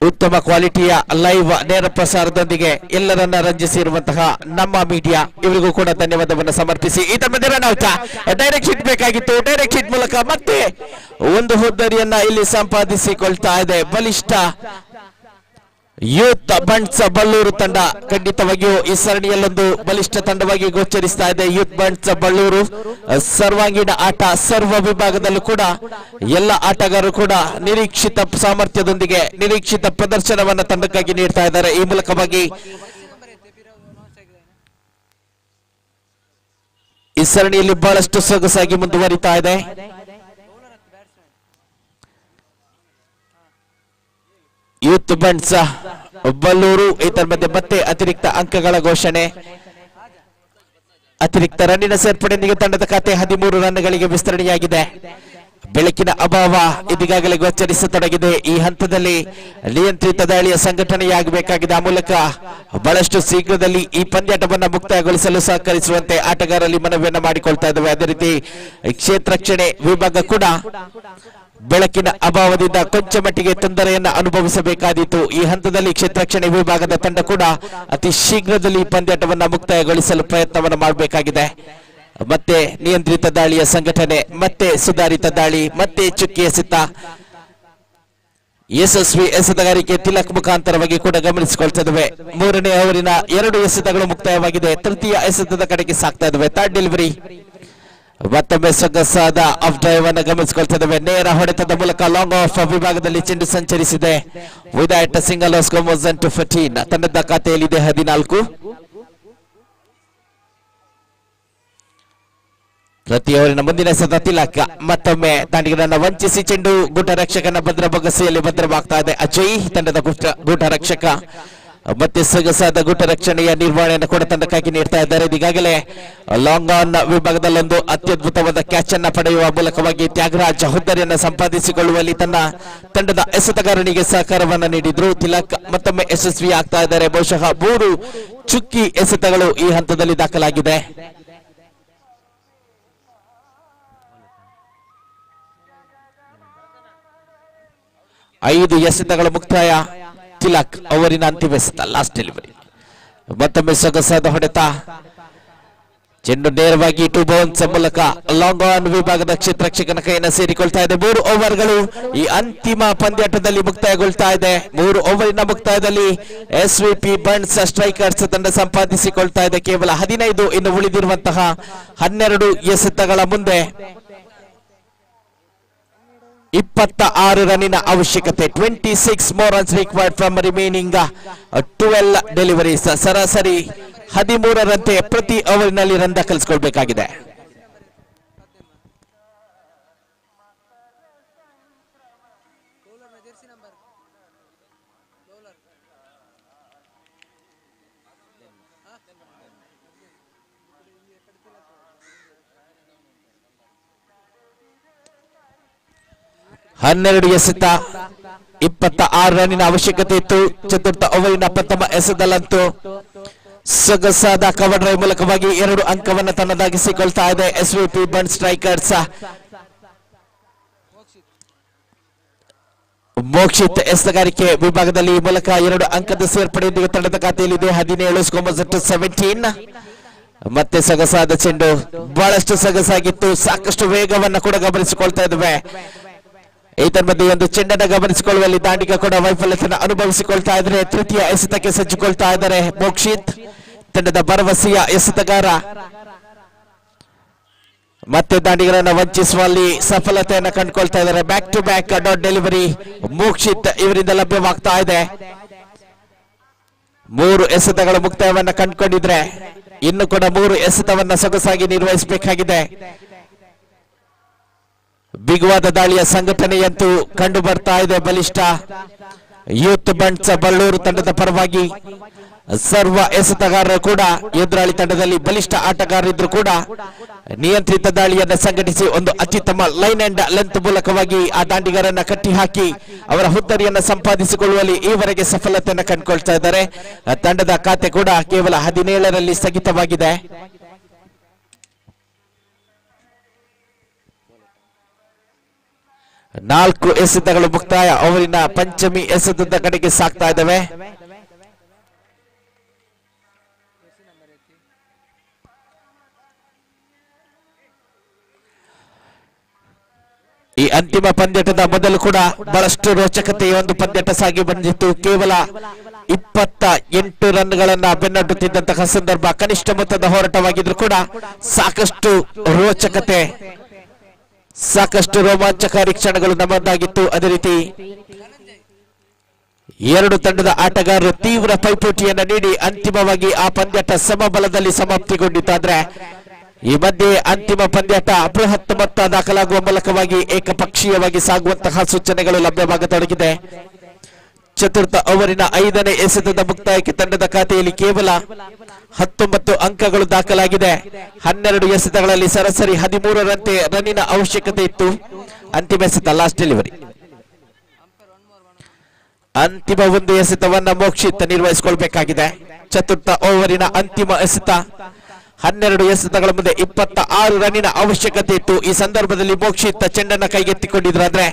Speaker 1: ಉತ್ತಮ ಕ್ವಾಲಿಟಿಯ ಲೈವ್ ನೇರ ಪ್ರಸಾರದೊಂದಿಗೆ ಎಲ್ಲರನ್ನ ರಂಜಿಸಿರುವಂತಹ ನಮ್ಮ ಮೀಡಿಯಾ ಇವರಿಗೂ ಕೂಡ ಧನ್ಯವಾದವನ್ನು ಸಮರ್ಪಿಸಿ ಇದರ ಮಧ್ಯೆ ರನ್ ಔಟ್ ಡೈರೆಕ್ಟ್ ಹಿಟ್ ಬೇಕಾಗಿತ್ತು. ಡೈರೆಕ್ಟ್ ಹಿಟ್ ಮೂಲಕ ಮತ್ತೆ ಒಂದು ಹುದ್ದರಿಯನ್ನ ಇಲ್ಲಿ ಸಂಪಾದಿಸಿಕೊಳ್ತಾ ಇದೆ ಬಲಿಷ್ಠ ಯೂತ್ ಬಂಟ್ಸ್ ಬಳ್ಳೂರು ತಂಡ. ಖಂಡಿತವಾಗಿಯೂ ಈ ಸರಣಿಯಲ್ಲೊಂದು ಬಲಿಷ್ಠ ತಂಡವಾಗಿ ಗೋಚರಿಸ್ತಾ ಇದೆ ಯೂತ್ ಬಂಟ್ಸ್ ಬಳ್ಳೂರು. ಸರ್ವಾಂಗೀಣ ಆಟ ಸರ್ವ ವಿಭಾಗದಲ್ಲೂ ಕೂಡ ಎಲ್ಲ ಆಟಗಾರರು ಕೂಡ ನಿರೀಕ್ಷಿತ ಸಾಮರ್ಥ್ಯದೊಂದಿಗೆ ನಿರೀಕ್ಷಿತ ಪ್ರದರ್ಶನವನ್ನ ತಂಡಕ್ಕಾಗಿ ನೀಡ್ತಾ ಇದ್ದಾರೆ. ಈ ಮೂಲಕವಾಗಿ ಈ ಸರಣಿಯಲ್ಲಿ ಬಹಳಷ್ಟು ಸೊಗಸಾಗಿ ಮುಂದುವರಿತಾ ಇದೆ. ಯೂತ್ ಬಂಟ್ಸ್ ಬಲ್ಲೂರು ಇದರ ಮಧ್ಯೆ ಮತ್ತೆ ಅತಿರಿಕ್ತ ಅಂಕಗಳ ಘೋಷಣೆ, ಅತಿರಿಕ್ತ ರನ್ನಿನ ಸೇರ್ಪಡೆಯೊಂದಿಗೆ ತಂಡದ ಖಾತೆ 13 ರನ್ಗಳಿಗೆ ವಿಸ್ತರಣೆಯಾಗಿದೆ. ಬೆಳಕಿನ ಅಭಾವ ಇದೀಗಾಗಲೇ ಗೋಚರಿಸತೊಡಗಿದೆ. ಈ ಹಂತದಲ್ಲಿ ನಿಯಂತ್ರಿತ ದಾಳಿಯ ಸಂಘಟನೆಯಾಗಬೇಕಾಗಿದೆ. ಆ ಮೂಲಕ ಬಹಳಷ್ಟು ಶೀಘ್ರದಲ್ಲಿ ಈ ಪಂದ್ಯಾಟವನ್ನು ಮುಕ್ತಾಯಗೊಳಿಸಲು ಸಹಕರಿಸುವಂತೆ ಆಟಗಾರರಲ್ಲಿ ಮನವಿಯನ್ನು ಮಾಡಿಕೊಳ್ತಾ ಇದ್ದೇವೆ. ಅದೇ ರೀತಿ ಕ್ಷೇತ್ರ ರಕ್ಷಣೆ ವಿಭಾಗ ಕೂಡ ಬೆಳಕಿನ ಅಭಾವದಿಂದ ಕೊಂಚ ಮಟ್ಟಿಗೆ ತೊಂದರೆಯನ್ನು ಅನುಭವಿಸಬೇಕಾದೀತು. ಈ ಹಂತದಲ್ಲಿ ಕ್ಷೇತ್ರ ರಕ್ಷಣೆ ವಿಭಾಗದ ತಂಡ ಕೂಡ ಅತಿ ಶೀಘ್ರದಲ್ಲಿ ಪಂದ್ಯಾಟವನ್ನು ಮುಕ್ತಾಯಗೊಳಿಸಲು ಪ್ರಯತ್ನವನ್ನು ಮಾಡಬೇಕಾಗಿದೆ. ಮತ್ತೆ ನಿಯಂತ್ರಿತ ದಾಳಿಯ ಸಂಘಟನೆ, ಮತ್ತೆ ಸುಧಾರಿತ ದಾಳಿ, ಮತ್ತೆ ಚುಕ್ಕಿ ಎಸೆತ, ಯಶಸ್ವಿ ಎಸೆತಗಾರಿಕೆ ತಿಲಕ್ ಮುಖಾಂತರವಾಗಿ ಕೂಡ ಗಮನಿಸಿಕೊಳ್ತಿದ್ದೇವೆ. 3ನೇ ಓವರಿನ 2 ಎಸೆತಗಳು ಮುಕ್ತಾಯವಾಗಿದೆ. ತೃತೀಯ ಎಸೆತದ ಕಡೆಗೆ ಸಾಕ್ತಾ ಇದ್ದೇವೆ. ಥರ್ಡ್ ಡೆಲಿವರಿ ಮತ್ತೊಮ್ಮೆ ಸೊಗಸಾದ ಆಫ್ ಡ್ರೈವ್ ಅನ್ನು ಗಮನಿಸಿಕೊಳ್ತಿದ್ದೇವೆ. ನೇರ ಹೊಡೆತದ ಮೂಲಕ ಲಾಂಗ್ ಆಫ್ ವಿಭಾಗದಲ್ಲಿ ಚೆಂಡು ಸಂಚರಿಸಿದೆ. ವಿದೌಟ್ ಸಿಂಗಲ್ ಸ್ಕೋರ್ಸ್ ಟು 14 ತಂಡದ ಖಾತೆಯಲ್ಲಿದೆ 14. ಪ್ರತಿ ಓವರಿನ ಮುಂದಿನ ಎಸೆತ ತಿಲಕ್ ಮತ್ತೊಮ್ಮೆ ದಾಂಡಿಗರನ್ನ ವಂಚಿಸಿ ಚೆಂಡು ಗೂಟ ರಕ್ಷಕನ ಭದ್ರ ಬೊಗಸೆಯಲ್ಲಿ ಭದ್ರವಾಗ್ತಾ ಇದೆ. ಅಜಯ್ ತಂಡದ ಗೂಟ ರಕ್ಷಕ ಮತ್ತೆ ಸೊಗಸಾದ ಗೂಟ ರಕ್ಷಣೆಯ ನಿರ್ವಹಣೆಯನ್ನು ಕೂಡ ತಂಡಕ್ಕಾಗಿ ನೀಡ್ತಾ ಇದ್ದಾರೆ. ಈಗಾಗಲೇ ಲಾಂಗ್ ಆನ್ ವಿಭಾಗದಲ್ಲೊಂದು ಅತ್ಯದ್ಭುತವಾದ ಕ್ಯಾಚ್ ಅನ್ನ ಪಡೆಯುವ ಮೂಲಕವಾಗಿ ತ್ಯಾಗರಾಜ್ ಹುದ್ದರಿಯನ್ನು ಸಂಪಾದಿಸಿಕೊಳ್ಳುವಲ್ಲಿ ತಂಡದ ಎಸೆತಗಾರನಿಗೆ ಸಹಕಾರವನ್ನು ನೀಡಿದ್ರು. ತಿಲಕ್ ಮತ್ತೊಮ್ಮೆ ಯಶಸ್ವಿ ಆಗ್ತಾ ಇದ್ದಾರೆ. ಬಹುಶಃ 3 ಚುಕ್ಕಿ ಎಸೆತಗಳು ಈ ಹಂತದಲ್ಲಿ ದಾಖಲಾಗಿದೆ. ಐದು ಎಸೆತಗಳ ಮುಕ್ತಾಯ. ತಿಲಕ್ ಅವರಿನ ಅಂತಿಮ ಎಸೆತ ಲಾಸ್ಟ್ ಡೆಲಿವರಿ. ಮತ್ತೊಮ್ಮೆ ಸೊಗಸಾದ ಹೊಡೆತ. ಚೆಂಡು ನೇರವಾಗಿ ಟು ಬೌನ್ಸ್ ಮೂಲಕ ಲಾಂಗ್ ಆನ್ ವಿಭಾಗದ ಕ್ಷೇತ್ರಕ್ಷಕನ ಕೈಯನ್ನು ಸೇರಿಕೊಳ್ತಾ ಇದೆ. 3 ಓವರ್ಗಳು ಈ ಅಂತಿಮ ಪಂದ್ಯಾಟದಲ್ಲಿ ಮುಕ್ತಾಯಗೊಳ್ತಾ ಇದೆ. 3 ಓವರಿನ ಮುಕ್ತಾಯದಲ್ಲಿ SVP ಬಂಟ್ಸ್ ಸ್ಟ್ರೈಕರ್ಸ್ ತಂಡ ಸಂಪಾದಿಸಿಕೊಳ್ತಾ ಇದೆ ಕೇವಲ 15 ಇನ್ನು ಉಳಿದಿರುವಂತಹ 12 ಎಸೆತಗಳ ಮುಂದೆ 26 ರನ್ನಿನ ಅವಶ್ಯಕತೆ. 26 more runs required from remaining 12 deliveries. ಸರಾಸರಿ 13ರಂತೆ ಪ್ರತಿ ಓವರಿನಲ್ಲಿ ರನ್ ದಾಖಲಿಸಿಕೊಳ್ಬೇಕಾಗಿದೆ. ಹನ್ನೆರಡು ಎಸೆತ 26 ರನ್ನಿನ ಅವಶ್ಯಕತೆ ಇತ್ತು. ಚತುರ್ಥ ಓವರಿನ ಪ್ರಥಮ ಎಸೆತಲ್ಲಂತೂ ಸೊಗಸಾದ ಕವರ್ ಡ್ರೈವ್ ಮೂಲಕವಾಗಿ 2 ಅಂಕವನ್ನು ತನ್ನದಾಗಿಸಿಕೊಳ್ತಾ ಇದೆ SVP ಬಂಟ್ ಸ್ಟ್ರೈಕರ್ಸ್. ಮೋಕ್ಷಿತ್ ಎಸೆತಗಾರಿಕೆ ವಿಭಾಗದಲ್ಲಿ ಈ ಮೂಲಕ 2 ಅಂಕದ ಸೇರ್ಪಡೆಯೊಂದಿಗೆ ತಂಡದ ಖಾತೆಯಲ್ಲಿದೆ. 17 ಮತ್ತೆ ಸೊಗಸಾದ ಚೆಂಡು, ಬಹಳಷ್ಟು ಸೊಗಸಾಗಿತ್ತು. ಸಾಕಷ್ಟು ವೇಗವನ್ನು ಕೂಡ ಗಮನಿಸಿಕೊಳ್ತಾ ಇದ್ದೇವೆ. ಏತನ್ಮಧ್ಯೆ ಒಂದು ಚೆಂಡನ್ನು ಗಮನಿಸಿಕೊಳ್ಳುವಲ್ಲಿ ದಾಂಡಿಗ ಕೂಡ ವೈಫಲ್ಯತೆಯನ್ನು ಅನುಭವಿಸಿಕೊಳ್ತಾ ಇದ್ದಾರೆ. ತೃತೀಯ ಎಸೆತಕ್ಕೆ ಸಜ್ಜುಕೊಳ್ತಾ ಇದ್ದಾರೆ ಮೋಕ್ಷಿತ್, ತಂಡದ ಭರವಸೆಯ ಎಸೆತಗಾರ. ಮತ್ತೆ ದಾಂಡಿಗರನ್ನು ವಂಚಿಸುವಲ್ಲಿ ಸಫಲತೆಯನ್ನು ಕಂಡುಕೊಳ್ತಾ ಇದ್ದಾರೆ. Back to back dot delivery Mokshith ಇವರಿಂದ ಲಭ್ಯವಾಗ್ತಾ ಇದೆ. 3 ಎಸೆತಗಳ ಮುಕ್ತಾಯವನ್ನ ಕಂಡುಕೊಂಡಿದ್ರೆ ಇನ್ನು ಕೂಡ 3 ಎಸೆತವನ್ನ ಸೊಗಸಾಗಿ ನಿರ್ವಹಿಸಬೇಕಾಗಿದೆ. ಬಿಗುವಾದ ದಾಳಿಯ ಸಂಘಟನೆಯಂತೂ ಕಂಡು ಬರ್ತಾ ಇದೆ. ಬಲಿಷ್ಠ ಯೂತ್ ಬಂಟ್ಸ್ ಬಳ್ಳೂರು ತಂಡದ ಪರವಾಗಿ ಸರ್ವ ಎಸೆತಗಾರರು ಕೂಡ ಎದುರಾಳಿ ತಂಡದಲ್ಲಿ ಬಲಿಷ್ಠ ಆಟಗಾರರಿದ್ರು ಕೂಡ ನಿಯಂತ್ರಿತ ದಾಳಿಯನ್ನು ಸಂಘಟಿಸಿ ಒಂದು ಅತ್ಯುತ್ತಮ ಲೈನ್ ಅಂಡ್ ಲೆಂತ್ ಮೂಲಕವಾಗಿ ಆ ದಾಂಡಿಗರನ್ನ ಕಟ್ಟಿ ಹಾಕಿ ಅವರ ಹುದ್ದರಿಯನ್ನು ಸಂಪಾದಿಸಿಕೊಳ್ಳುವಲ್ಲಿ ಈವರೆಗೆ ಸಫಲತೆಯನ್ನು ಕಂಡುಕೊಳ್ತಾ ಇದ್ದಾರೆ. ತಂಡದ ಖಾತೆ ಕೂಡ ಕೇವಲ 17ರಲ್ಲಿ ಸ್ಥಗಿತವಾಗಿದೆ. ನಾಲ್ಕು ಎಸೆತಗಳು ಮುಕ್ತಾಯ. ಅವರಿನ ಪಂಚಮಿ ಎಸೆತದ ಕಡೆಗೆ ಸಾಕ್ತಾ ಇದ್ದಾವೆ. ಈ ಅಂತಿಮ ಪಂದ್ಯಾಟದ ಮೊದಲು ಕೂಡ ಬಹಳಷ್ಟು ರೋಚಕತೆಯ ಒಂದು ಪಂದ್ಯಾಟ ಸಾಗಿ ಬಂದಿತ್ತು. ಕೇವಲ 28 ರನ್ಗಳನ್ನ ಬೆನ್ನಟ್ಟುತ್ತಿದ್ದಂತಹ ಸಂದರ್ಭ, ಕನಿಷ್ಠ ಮೊತ್ತದ ಹೋರಾಟವಾಗಿದ್ರು ಕೂಡ ಸಾಕಷ್ಟು ರೋಚಕತೆ, ಸಾಕಷ್ಟು ರೋಮಾಂಚಕಾರಿ ಕ್ಷಣಗಳು ನಮ್ಮದಾಗಿತ್ತು. ಅದೇ ರೀತಿ 2 ತಂಡದ ಆಟಗಾರರು ತೀವ್ರ ಪೈಪೋಟಿಯನ್ನು ನೀಡಿ ಅಂತಿಮವಾಗಿ ಆ ಪಂದ್ಯಾಟ ಸಮಬಲದಲ್ಲಿ ಸಮಾಪ್ತಿಗೊಂಡಿದ್ದಾದ್ರೆ, ಈ ಮಧ್ಯೆ ಅಂತಿಮ ಪಂದ್ಯಾಟ ಬೃಹತ್ ಮೊತ್ತ ದಾಖಲಾಗುವ ಮೂಲಕವಾಗಿ ಏಕಪಕ್ಷೀಯವಾಗಿ ಸಾಗುವಂತಹ ಸೂಚನೆಗಳು ಲಭ್ಯವಾಗತೊಡಗಿದೆ. ಚತುರ್ಥ ಓವರಿನ 5ನೇ ಎಸೆತದ ಮುಕ್ತಾಯಕ್ಕೆ ತಂಡದ ಖಾತೆಯಲ್ಲಿ ಕೇವಲ 19 ಅಂಕಗಳು ದಾಖಲಾಗಿದೆ. 12 ಎಸೆತಗಳಲ್ಲಿ ಸರಾಸರಿ 13ರಂತೆ ರನ್ನಿನ ಅವಶ್ಯಕತೆ ಇತ್ತು. ಅಂತಿಮ ಎಸೆತ ಲಾಸ್ಟ್ ಡೆಲಿವರಿ. ಅಂತಿಮ ಒಂದು ಎಸೆತವನ್ನ ಮೋಕ್ಷಿತ್ ನಿರ್ವಹಿಸಿಕೊಳ್ಬೇಕಾಗಿದೆ. ಚತುರ್ಥ ಓವರಿನ ಅಂತಿಮ ಎಸೆತ 12 ಎಸೆತಗಳ ಮುಂದೆ 26 ರನ್ನಿನ ಅವಶ್ಯಕತೆ ಇತ್ತು. ಈ ಸಂದರ್ಭದಲ್ಲಿ ಮೋಕ್ಷಿತ್ ಚೆಂಡನ್ನ ಕೈಗೆತ್ತಿಕೊಂಡಿದ್ರಾದ್ರೆ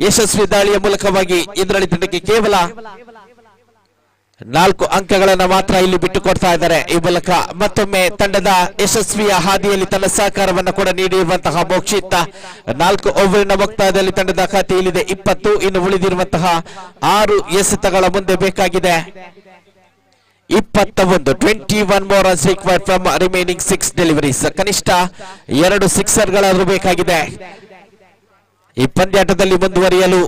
Speaker 1: ಯಶಸ್ವಿ ದಾಳಿಯ ಮೂಲಕವಾಗಿ ಎದುರಾಳಿ ತಂಡಕ್ಕೆ ಕೇವಲ 4 ಅಂಕಗಳನ್ನ ಮಾತ್ರ ಇಲ್ಲಿ ಬಿಟ್ಟುಕೊಡ್ತಾ ಇದ್ದಾರೆ. ಈ ಮೂಲಕ ಮತ್ತೊಮ್ಮೆ ತಂಡದ ಯಶಸ್ವಿಯ ಹಾದಿಯಲ್ಲಿ ತನ್ನ ಸಹಕಾರವನ್ನು ಕೂಡ ನೀಡಿರುವಂತಹ ಮೋಕ್ಷಿತ್ 4 ಓವರಿನ ಮುಕ್ತಾಯದಲ್ಲಿ ತಂಡದ ಖಾತೆಯಲ್ಲಿದೆ 20. ಇನ್ನು ಉಳಿದಿರುವಂತಹ 6 ಎಸೆತಗಳ ಮುಂದೆ ಬೇಕಾಗಿದೆ 21 more runs required from remaining 6 deliveries. ಕನಿಷ್ಠ 2 ಸಿಕ್ಸರ್ಗಳಾದರೂ ಬೇಕಾಗಿದೆ ಈ ಪಂದ್ಯಾಟದಲ್ಲಿ ಮುಂದುವರಿಯಲು.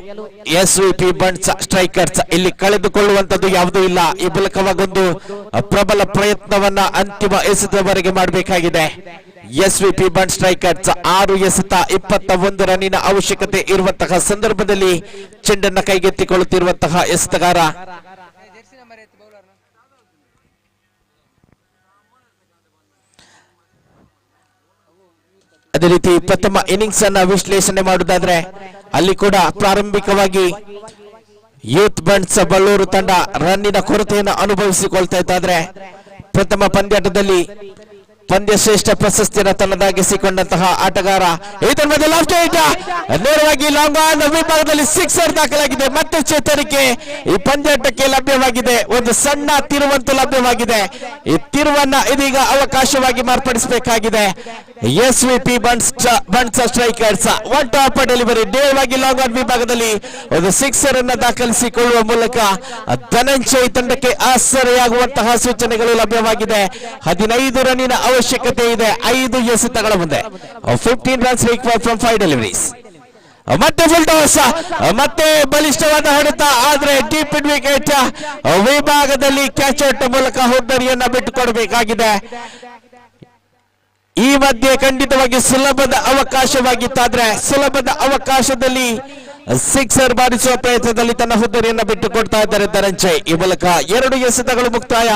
Speaker 1: SVP ಬಂಟ್ಸ್ ಸ್ಟ್ರೈಕರ್ಸ್ ಇಲ್ಲಿ ಕಳೆದುಕೊಳ್ಳುವಂತದ್ದು ಯಾವುದೂ ಇಲ್ಲ. ಈ ಮೂಲಕವಾಗೊಂದು ಪ್ರಬಲ ಪ್ರಯತ್ನವನ್ನ ಅಂತಿಮ ಎಸೆತವರೆಗೆ ಮಾಡಬೇಕಾಗಿದೆ. SVP ಬಂಟ್ ಸ್ಟ್ರೈಕರ್ಸ್ 6 ಎಸೆತ 21 ರನ್ನಿನ ಅವಶ್ಯಕತೆ ಇರುವಂತಹ ಸಂದರ್ಭದಲ್ಲಿ ಚೆಂಡನ್ನ ಕೈಗೆತ್ತಿಕೊಳ್ಳುತ್ತಿರುವಂತಹ ಎಸೆತಗಾರ. ಅದೇ ರೀತಿ ಪ್ರಥಮ ಇನ್ನಿಂಗ್ಸ್ ಅನ್ನ ವಿಶ್ಲೇಷಣೆ ಮಾಡುವುದಾದ್ರೆ ಅಲ್ಲಿ ಕೂಡ ಪ್ರಾರಂಭಿಕವಾಗಿ ಯೂತ್ ಬಂಟ್ಸ್ ಬಳ್ಳೂರು ತಂಡ ರನ್ನಿನ ಕೊರತೆಯನ್ನು ಅನುಭವಿಸಿಕೊಳ್ತಾ ಇದ್ದಾದ್ರೆ, ಪ್ರಥಮ ಪಂದ್ಯಾಟದಲ್ಲಿ ಪಂದ್ಯ ಶ್ರೇಷ್ಠ ಪ್ರಶಸ್ತಿಯನ್ನು ತನ್ನದಾಗಿಸಿಕೊಂಡಂತಹ ಆಟಗಾರ. ಇದರ ಮಧ್ಯೆ ಲಾಫ್ಟ್ ಹೈಟ್ ನೇರವಾಗಿ ಲಾಂಗ್ ಆನ್ ವಿಭಾಗದಲ್ಲಿ ಸಿಕ್ಸರ್ ದಾಖಲಾಗಿದೆ. ಮತ್ತೆ ಚೇತರಿಕೆ ಈ ಪಂದ್ಯಾಟಕ್ಕೆ ಲಭ್ಯವಾಗಿದೆ. ಒಂದು ಸಣ್ಣ ತಿರುವಂತೂ ಲಭ್ಯವಾಗಿದೆ. ಈ ತಿರುವನ್ನ ಇದೀಗ ಅವಕಾಶವಾಗಿ ಮಾರ್ಪಡಿಸಬೇಕಾಗಿದೆ. SVP buns strikers one top delivery ನೇರವಾಗಿ ಲಾಂಗ್ ಆನ್ ವಿಭಾಗದಲ್ಲಿ ಒಂದು ಸಿಕ್ಸರ್ ಅನ್ನ ದಾಖಲಿಸಿಕೊಳ್ಳುವ ಮೂಲಕ ಧನಂಜಯ್ ತಂಡಕ್ಕೆ ಆಶ್ಚರ್ಯವಾಗುವಂತಹ ಸೂಚನೆಗಳು ಲಭ್ಯವಾಗಿದೆ. 15 ರನ್ನಿನ ಅವಶ್ಯಕತೆ ಇದೆ 5 ಎಸೆತಗಳ ಮುಂದೆ. 15 ರನ್ಸ್ ರಿಕ್ವೈರ್ಡ್ ಫ್ರಮ್ 5 ಡೆಲಿವರೀಸ್. ಮತ್ತೆ ಫುಲ್ ಟಾಸ್, ಮತ್ತೆ ಬಲಿಷ್ಠವಾದ ಹೊಡೆತ, ಆದ್ರೆ ಡೀಪ್ ಮಿಡ್ ವಿಕೆಟ್ ವಿಭಾಗದಲ್ಲಿ ಕ್ಯಾಚ್ ಔಟ್ ಮೂಲಕ ಹುದ್ದರಿಯನ್ನ ಬಿಟ್ಟುಕೊಡಬೇಕಾಗಿದೆ. ಈ ಮಧ್ಯೆ ಖಂಡಿತವಾಗಿ ಸುಲಭದ ಅವಕಾಶವಾಗಿತ್ತಾದ್ರೆ ಸುಲಭದ ಅವಕಾಶದಲ್ಲಿ ಸಿಕ್ಸರ್ ಬಾರಿಸುವ ಪ್ರಯತ್ನದಲ್ಲಿ ತನ್ನ ಹುದ್ದರಿಯನ್ನ ಬಿಟ್ಟುಕೊಡ್ತಾ ಇದ್ದಾರೆ ಧನಂಜಯ್. ಈ ಮೂಲಕ 2 ಎಸೆತಗಳು ಮುಕ್ತಾಯ.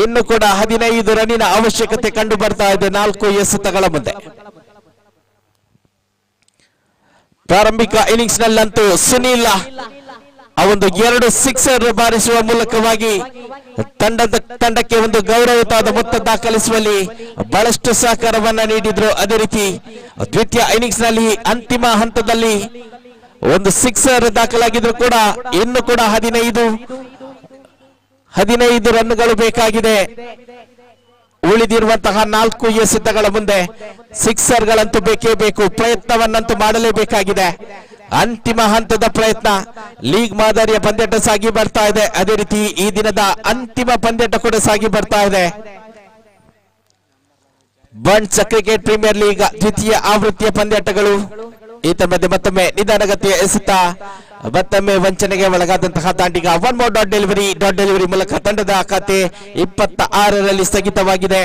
Speaker 1: ಇನ್ನು ಕೂಡ 15 ರನ್ನಿನ ಅವಶ್ಯಕತೆ ಕಂಡು ಬರ್ತಾ ಇದೆ 4 ಎಸೆತಗಳ ಮುಂದೆ. ಪ್ರಾರಂಭಿಕ ಇನ್ನಿಂಗ್ಸ್ ನಲ್ಲಂತೂ ಸುನೀಲ್ ಆ ಒಂದು 2 ಸಿಕ್ಸರ್ ಬಾರಿಸುವ ಮೂಲಕವಾಗಿ ತಂಡಕ್ಕೆ ಒಂದು ಗೌರವಯುತವಾದ ಮೊತ್ತ ದಾಖಲಿಸುವಲ್ಲಿ ಬಹಳಷ್ಟು ಸಹಕಾರವನ್ನ ನೀಡಿದ್ರು. ಅದೇ ರೀತಿ ದ್ವಿತೀಯ ಇನ್ನಿಂಗ್ಸ್ ನಲ್ಲಿ ಅಂತಿಮ ಹಂತದಲ್ಲಿ ಒಂದು ಸಿಕ್ಸರ್ ದಾಖಲಾಗಿದ್ರು ಕೂಡ ಇನ್ನು ಕೂಡ 15 ರನ್ಗಳು ಬೇಕಾಗಿದೆ. ಉಳಿದಿರುವಂತಹ 4 ಎಸೆತಗಳ ಮುಂದೆ ಸಿಕ್ಸರ್ಗಳಂತೂ ಬೇಕೇ ಬೇಕು. ಪ್ರಯತ್ನವನ್ನಂತೂ ಮಾಡಲೇಬೇಕಾಗಿದೆ. ಅಂತಿಮ ಹಂತದ ಪ್ರಯತ್ನ. ಲೀಗ್ ಮಾದರಿಯ ಪಂದ್ಯಾಟ ಸಾಗಿ ಬರ್ತಾ ಇದೆ. ಅದೇ ರೀತಿ ಈ ದಿನದ ಅಂತಿಮ ಪಂದ್ಯಾಟ ಕೂಡ ಸಾಗಿ ಬರ್ತಾ ಇದೆ. ಬನ್ಸ್ ಕ್ರಿಕೆಟ್ ಪ್ರೀಮಿಯರ್ ಲೀಗ್ ದ್ವಿತೀಯ ಆವೃತ್ತಿಯ ಪಂದ್ಯಾಟಗಳು. ಈತ ಮಧ್ಯೆ ಮತ್ತೊಮ್ಮೆ ನಿಧಾನಗತಿಯ ಎಸೆತ, ಮತ್ತೊಮ್ಮೆ ವಂಚನೆಗೆ ಒಳಗಾದಂತಹ ದಾಂಡಿಗ. 1 more ಡಾಟ್ ಡೆಲಿವರಿ ಮೂಲಕ ತಂಡದ ಖಾತೆ 26ರಲ್ಲಿ ಸ್ಥಗಿತವಾಗಿದೆ.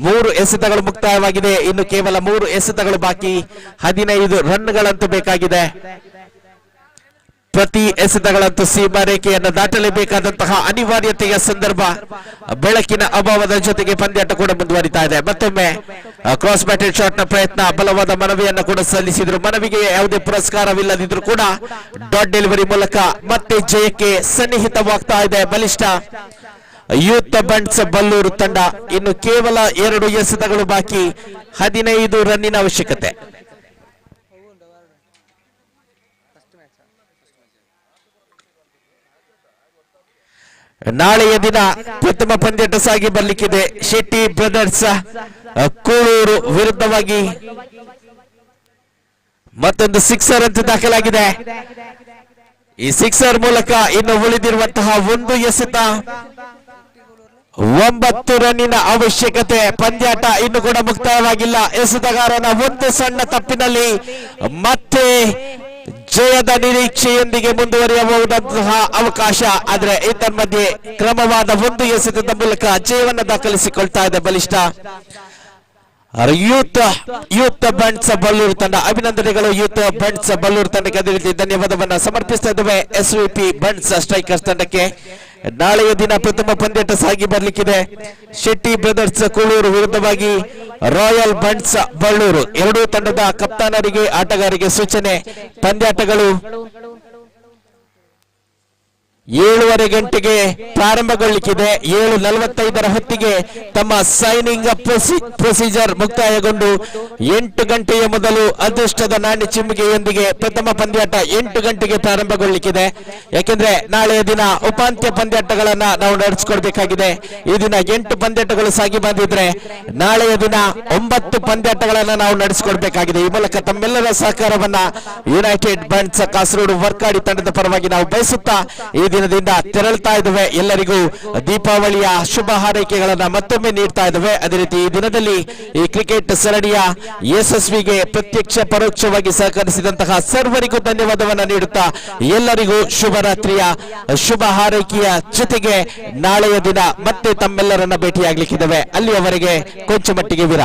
Speaker 1: 3 ಎಸೆತಗಳು ಮುಕ್ತಾಯವಾಗಿದೆ. ಇನ್ನು ಕೇವಲ 3 ಎಸೆತಗಳು ಬಾಕಿ. 15 ರನ್ಗಳಂತೂ ಬೇಕಾಗಿದೆ. ಪ್ರತಿ ಎಸೆತಗಳಂತೂ ಸೀಮಾ ರೇಖೆಯನ್ನು ದಾಟಲೇಬೇಕಾದಂತಹ ಅನಿವಾರ್ಯತೆಯ ಸಂದರ್ಭ. ಬೆಳಕಿನ ಅಭಾವದ ಜೊತೆಗೆ ಪಂದ್ಯಾಟ ಕೂಡ ಮುಂದುವರಿತಾ ಇದೆ. ಮತ್ತೊಮ್ಮೆ ಕ್ರಾಸ್ ಬ್ಯಾಟೆಡ್ ಶಾಟ್ ನ ಪ್ರಯತ್ನ, ಬಲವಾದ ಮನವಿಯನ್ನು ಕೂಡ ಸಲ್ಲಿಸಿದ್ರು. ಮನವಿಗೆ ಯಾವುದೇ ಪುರಸ್ಕಾರವಿಲ್ಲದಿದ್ರು ಕೂಡ ಡಾಟ್ ಡೆಲಿವರಿ ಮೂಲಕ ಮತ್ತೆ ಜಯಕ್ಕೆ ಸನ್ನಿಹಿತವಾಗ್ತಾ ಇದೆ ಬಲಿಷ್ಠ ಯೂತ್ ಬನ್ಸ್ ಬಲ್ಲೂರು ತಂಡ. ಇನ್ನು ಕೇವಲ 2 ಎಸೆತಗಳು ಬಾಕಿ. 15 ರನ್ನಿನ ಅವಶ್ಯಕತೆ. ನಾಳೆಯ ದಿನ ಪ್ರಥಮ ಪಂದ್ಯಾಟ ಸಾಗಿ ಬರ್ಲಿಕ್ಕಿದೆ. ಶೆಟ್ಟಿ ಬ್ರದರ್ಸ್ ಕೂಳೂರು ವಿರುದ್ಧವಾಗಿ ಮತ್ತೊಂದು ಸಿಕ್ಸರ್ ಅಂತ ದಾಖಲಾಗಿದೆ. ಈ ಸಿಕ್ಸರ್ ಮೂಲಕ ಇನ್ನು ಉಳಿದಿರುವಂತಹ 1 ಎಸೆತ. 9 ರನ್ನಿನ ಅವಶ್ಯಕತೆ. ಪಂದ್ಯಾಟ ಇನ್ನು ಕೂಡ ಮುಕ್ತಾಯವಾಗಿಲ್ಲ. ಎಸೆತಗಾರನ ಒಂದು ಸಣ್ಣ ತಪ್ಪಿನಲ್ಲಿ ಮತ್ತೆ ಜಯದ ನಿರೀಕ್ಷೆಯೊಂದಿಗೆ ಮುಂದುವರಿಯಬಹುದಂತಹ ಅವಕಾಶ. ಆದ್ರೆ ಮಧ್ಯೆ ಕ್ರಮವಾದ 1 ಎಸೆತದ ಮೂಲಕ ಜಯವನ್ನು ದಾಖಲಿಸಿಕೊಳ್ತಾ ಇದೆ ಬಲಿಷ್ಠ ಯೂತ್ ಬನ್ಸ್ ಬಲ್ಲೂರು ತಂಡ. ಅಭಿನಂದನೆಗಳು ಯೂತ್ ಬನ್ಸ್ ಬಲ್ಲೂರು ತಂಡಕ್ಕೆ. ಅದೇ ರೀತಿ ಧನ್ಯವಾದವನ್ನ ಸಮರ್ಪಿಸ್ತಾ ಇದ್ದೇವೆ SVP ಬನ್ಸ್ ಸ್ಟ್ರೈಕರ್ಸ್ ತಂಡಕ್ಕೆ. ನಾಳೆಯ ದಿನ ಪ್ರಥಮ ಪಂದ್ಯಾಟ ಸಾಗಿ ಬರ್ಲಿಕ್ಕಿದೆ. ಶೆಟ್ಟಿ ಬ್ರದರ್ಸ್ ಕೂಳೂರು ವಿರುದ್ಧವಾಗಿ ರಾಯಲ್ ಬನ್ಸ್ ಬಳ್ಳೂರು. 2 ತಂಡದ ಕಪ್ತಾನರಿಗೆ ಆಟಗಾರರಿಗೆ ಸೂಚನೆ. ಪಂದ್ಯಾಟಗಳು 7:30 ಗಂಟೆಗೆ ಪ್ರಾರಂಭಗೊಳ್ಳಿಕ್ಕಿದೆ. 7:45 ಹೊತ್ತಿಗೆ ತಮ್ಮ ಸೈನಿಂಗ್ ಪ್ರೊಸೀಜರ್ ಮುಕ್ತಾಯಗೊಂಡು 8 ಗಂಟೆಯ ಮೊದಲು ಅದೃಷ್ಟದ ನಾಣ್ಯ ಚಿಮ್ಮಿಗೆಯೊಂದಿಗೆ ಪ್ರಥಮ ಪಂದ್ಯಾಟ 8 ಗಂಟೆಗೆ ಪ್ರಾರಂಭಗೊಳ್ಳಿಕ್ಕಿದೆ. ಯಾಕೆಂದ್ರೆ ನಾಳೆಯ ದಿನ ಉಪಾಂತ್ಯ ಪಂದ್ಯಾಟಗಳನ್ನ ನಾವು ನಡೆಸಿಕೊಡ್ಬೇಕಾಗಿದೆ. ಈ ದಿನ 8 ಪಂದ್ಯಾಟಗಳು ಸಾಗಿ ಬಂದಿದ್ರೆ ನಾಳೆಯ ದಿನ 9 ಪಂದ್ಯಾಟಗಳನ್ನ ನಾವು ನಡೆಸಿಕೊಡ್ಬೇಕಾಗಿದೆ. ಈ ಮೂಲಕ ತಮ್ಮೆಲ್ಲರ ಸಹಕಾರವನ್ನ ಯುನೈಟೆಡ್ ಬನ್ಸ್ ಕಾಸರಗೋಡು ವರ್ಕಾಡಿ ತಂಡದ ಪರವಾಗಿ ನಾವು ಬಯಸುತ್ತಾ ಈ ದಿನದಿಂದ ತೆರಳುತ್ತಾ ಇದ್ದೇವೆ. ಎಲ್ಲರಿಗೂ ದೀಪಾವಳಿಯ ಶುಭ ಹಾರೈಕೆಗಳನ್ನ ಮತ್ತೊಮ್ಮೆ ನೀಡ್ತಾ ಇದ್ದೇವೆ. ಅದೇ ರೀತಿ ಈ ದಿನದಲ್ಲಿ ಈ ಕ್ರಿಕೆಟ್ ಸರಣಿಯ ಯಶಸ್ವಿಗೆ ಪ್ರತ್ಯಕ್ಷ ಪರೋಕ್ಷವಾಗಿ ಸಹಕರಿಸಿದಂತಹ ಸರ್ವರಿಗೂ ಧನ್ಯವಾದವನ್ನ ನೀಡುತ್ತಾ ಎಲ್ಲರಿಗೂ ಶುಭರಾತ್ರಿಯ ಶುಭ ಹಾರೈಕೆಯ ಜೊತೆಗೆ ನಾಳೆಯ ದಿನ ಮತ್ತೆ ತಮ್ಮೆಲ್ಲರನ್ನ ಭೇಟಿಯಾಗಲಿಕ್ಕಿದ್ದೇವೆ. ಅಲ್ಲಿಯವರೆಗೆ ಕೊಂಚ ಮಟ್ಟಿಗೆ ವಿರಾಮ.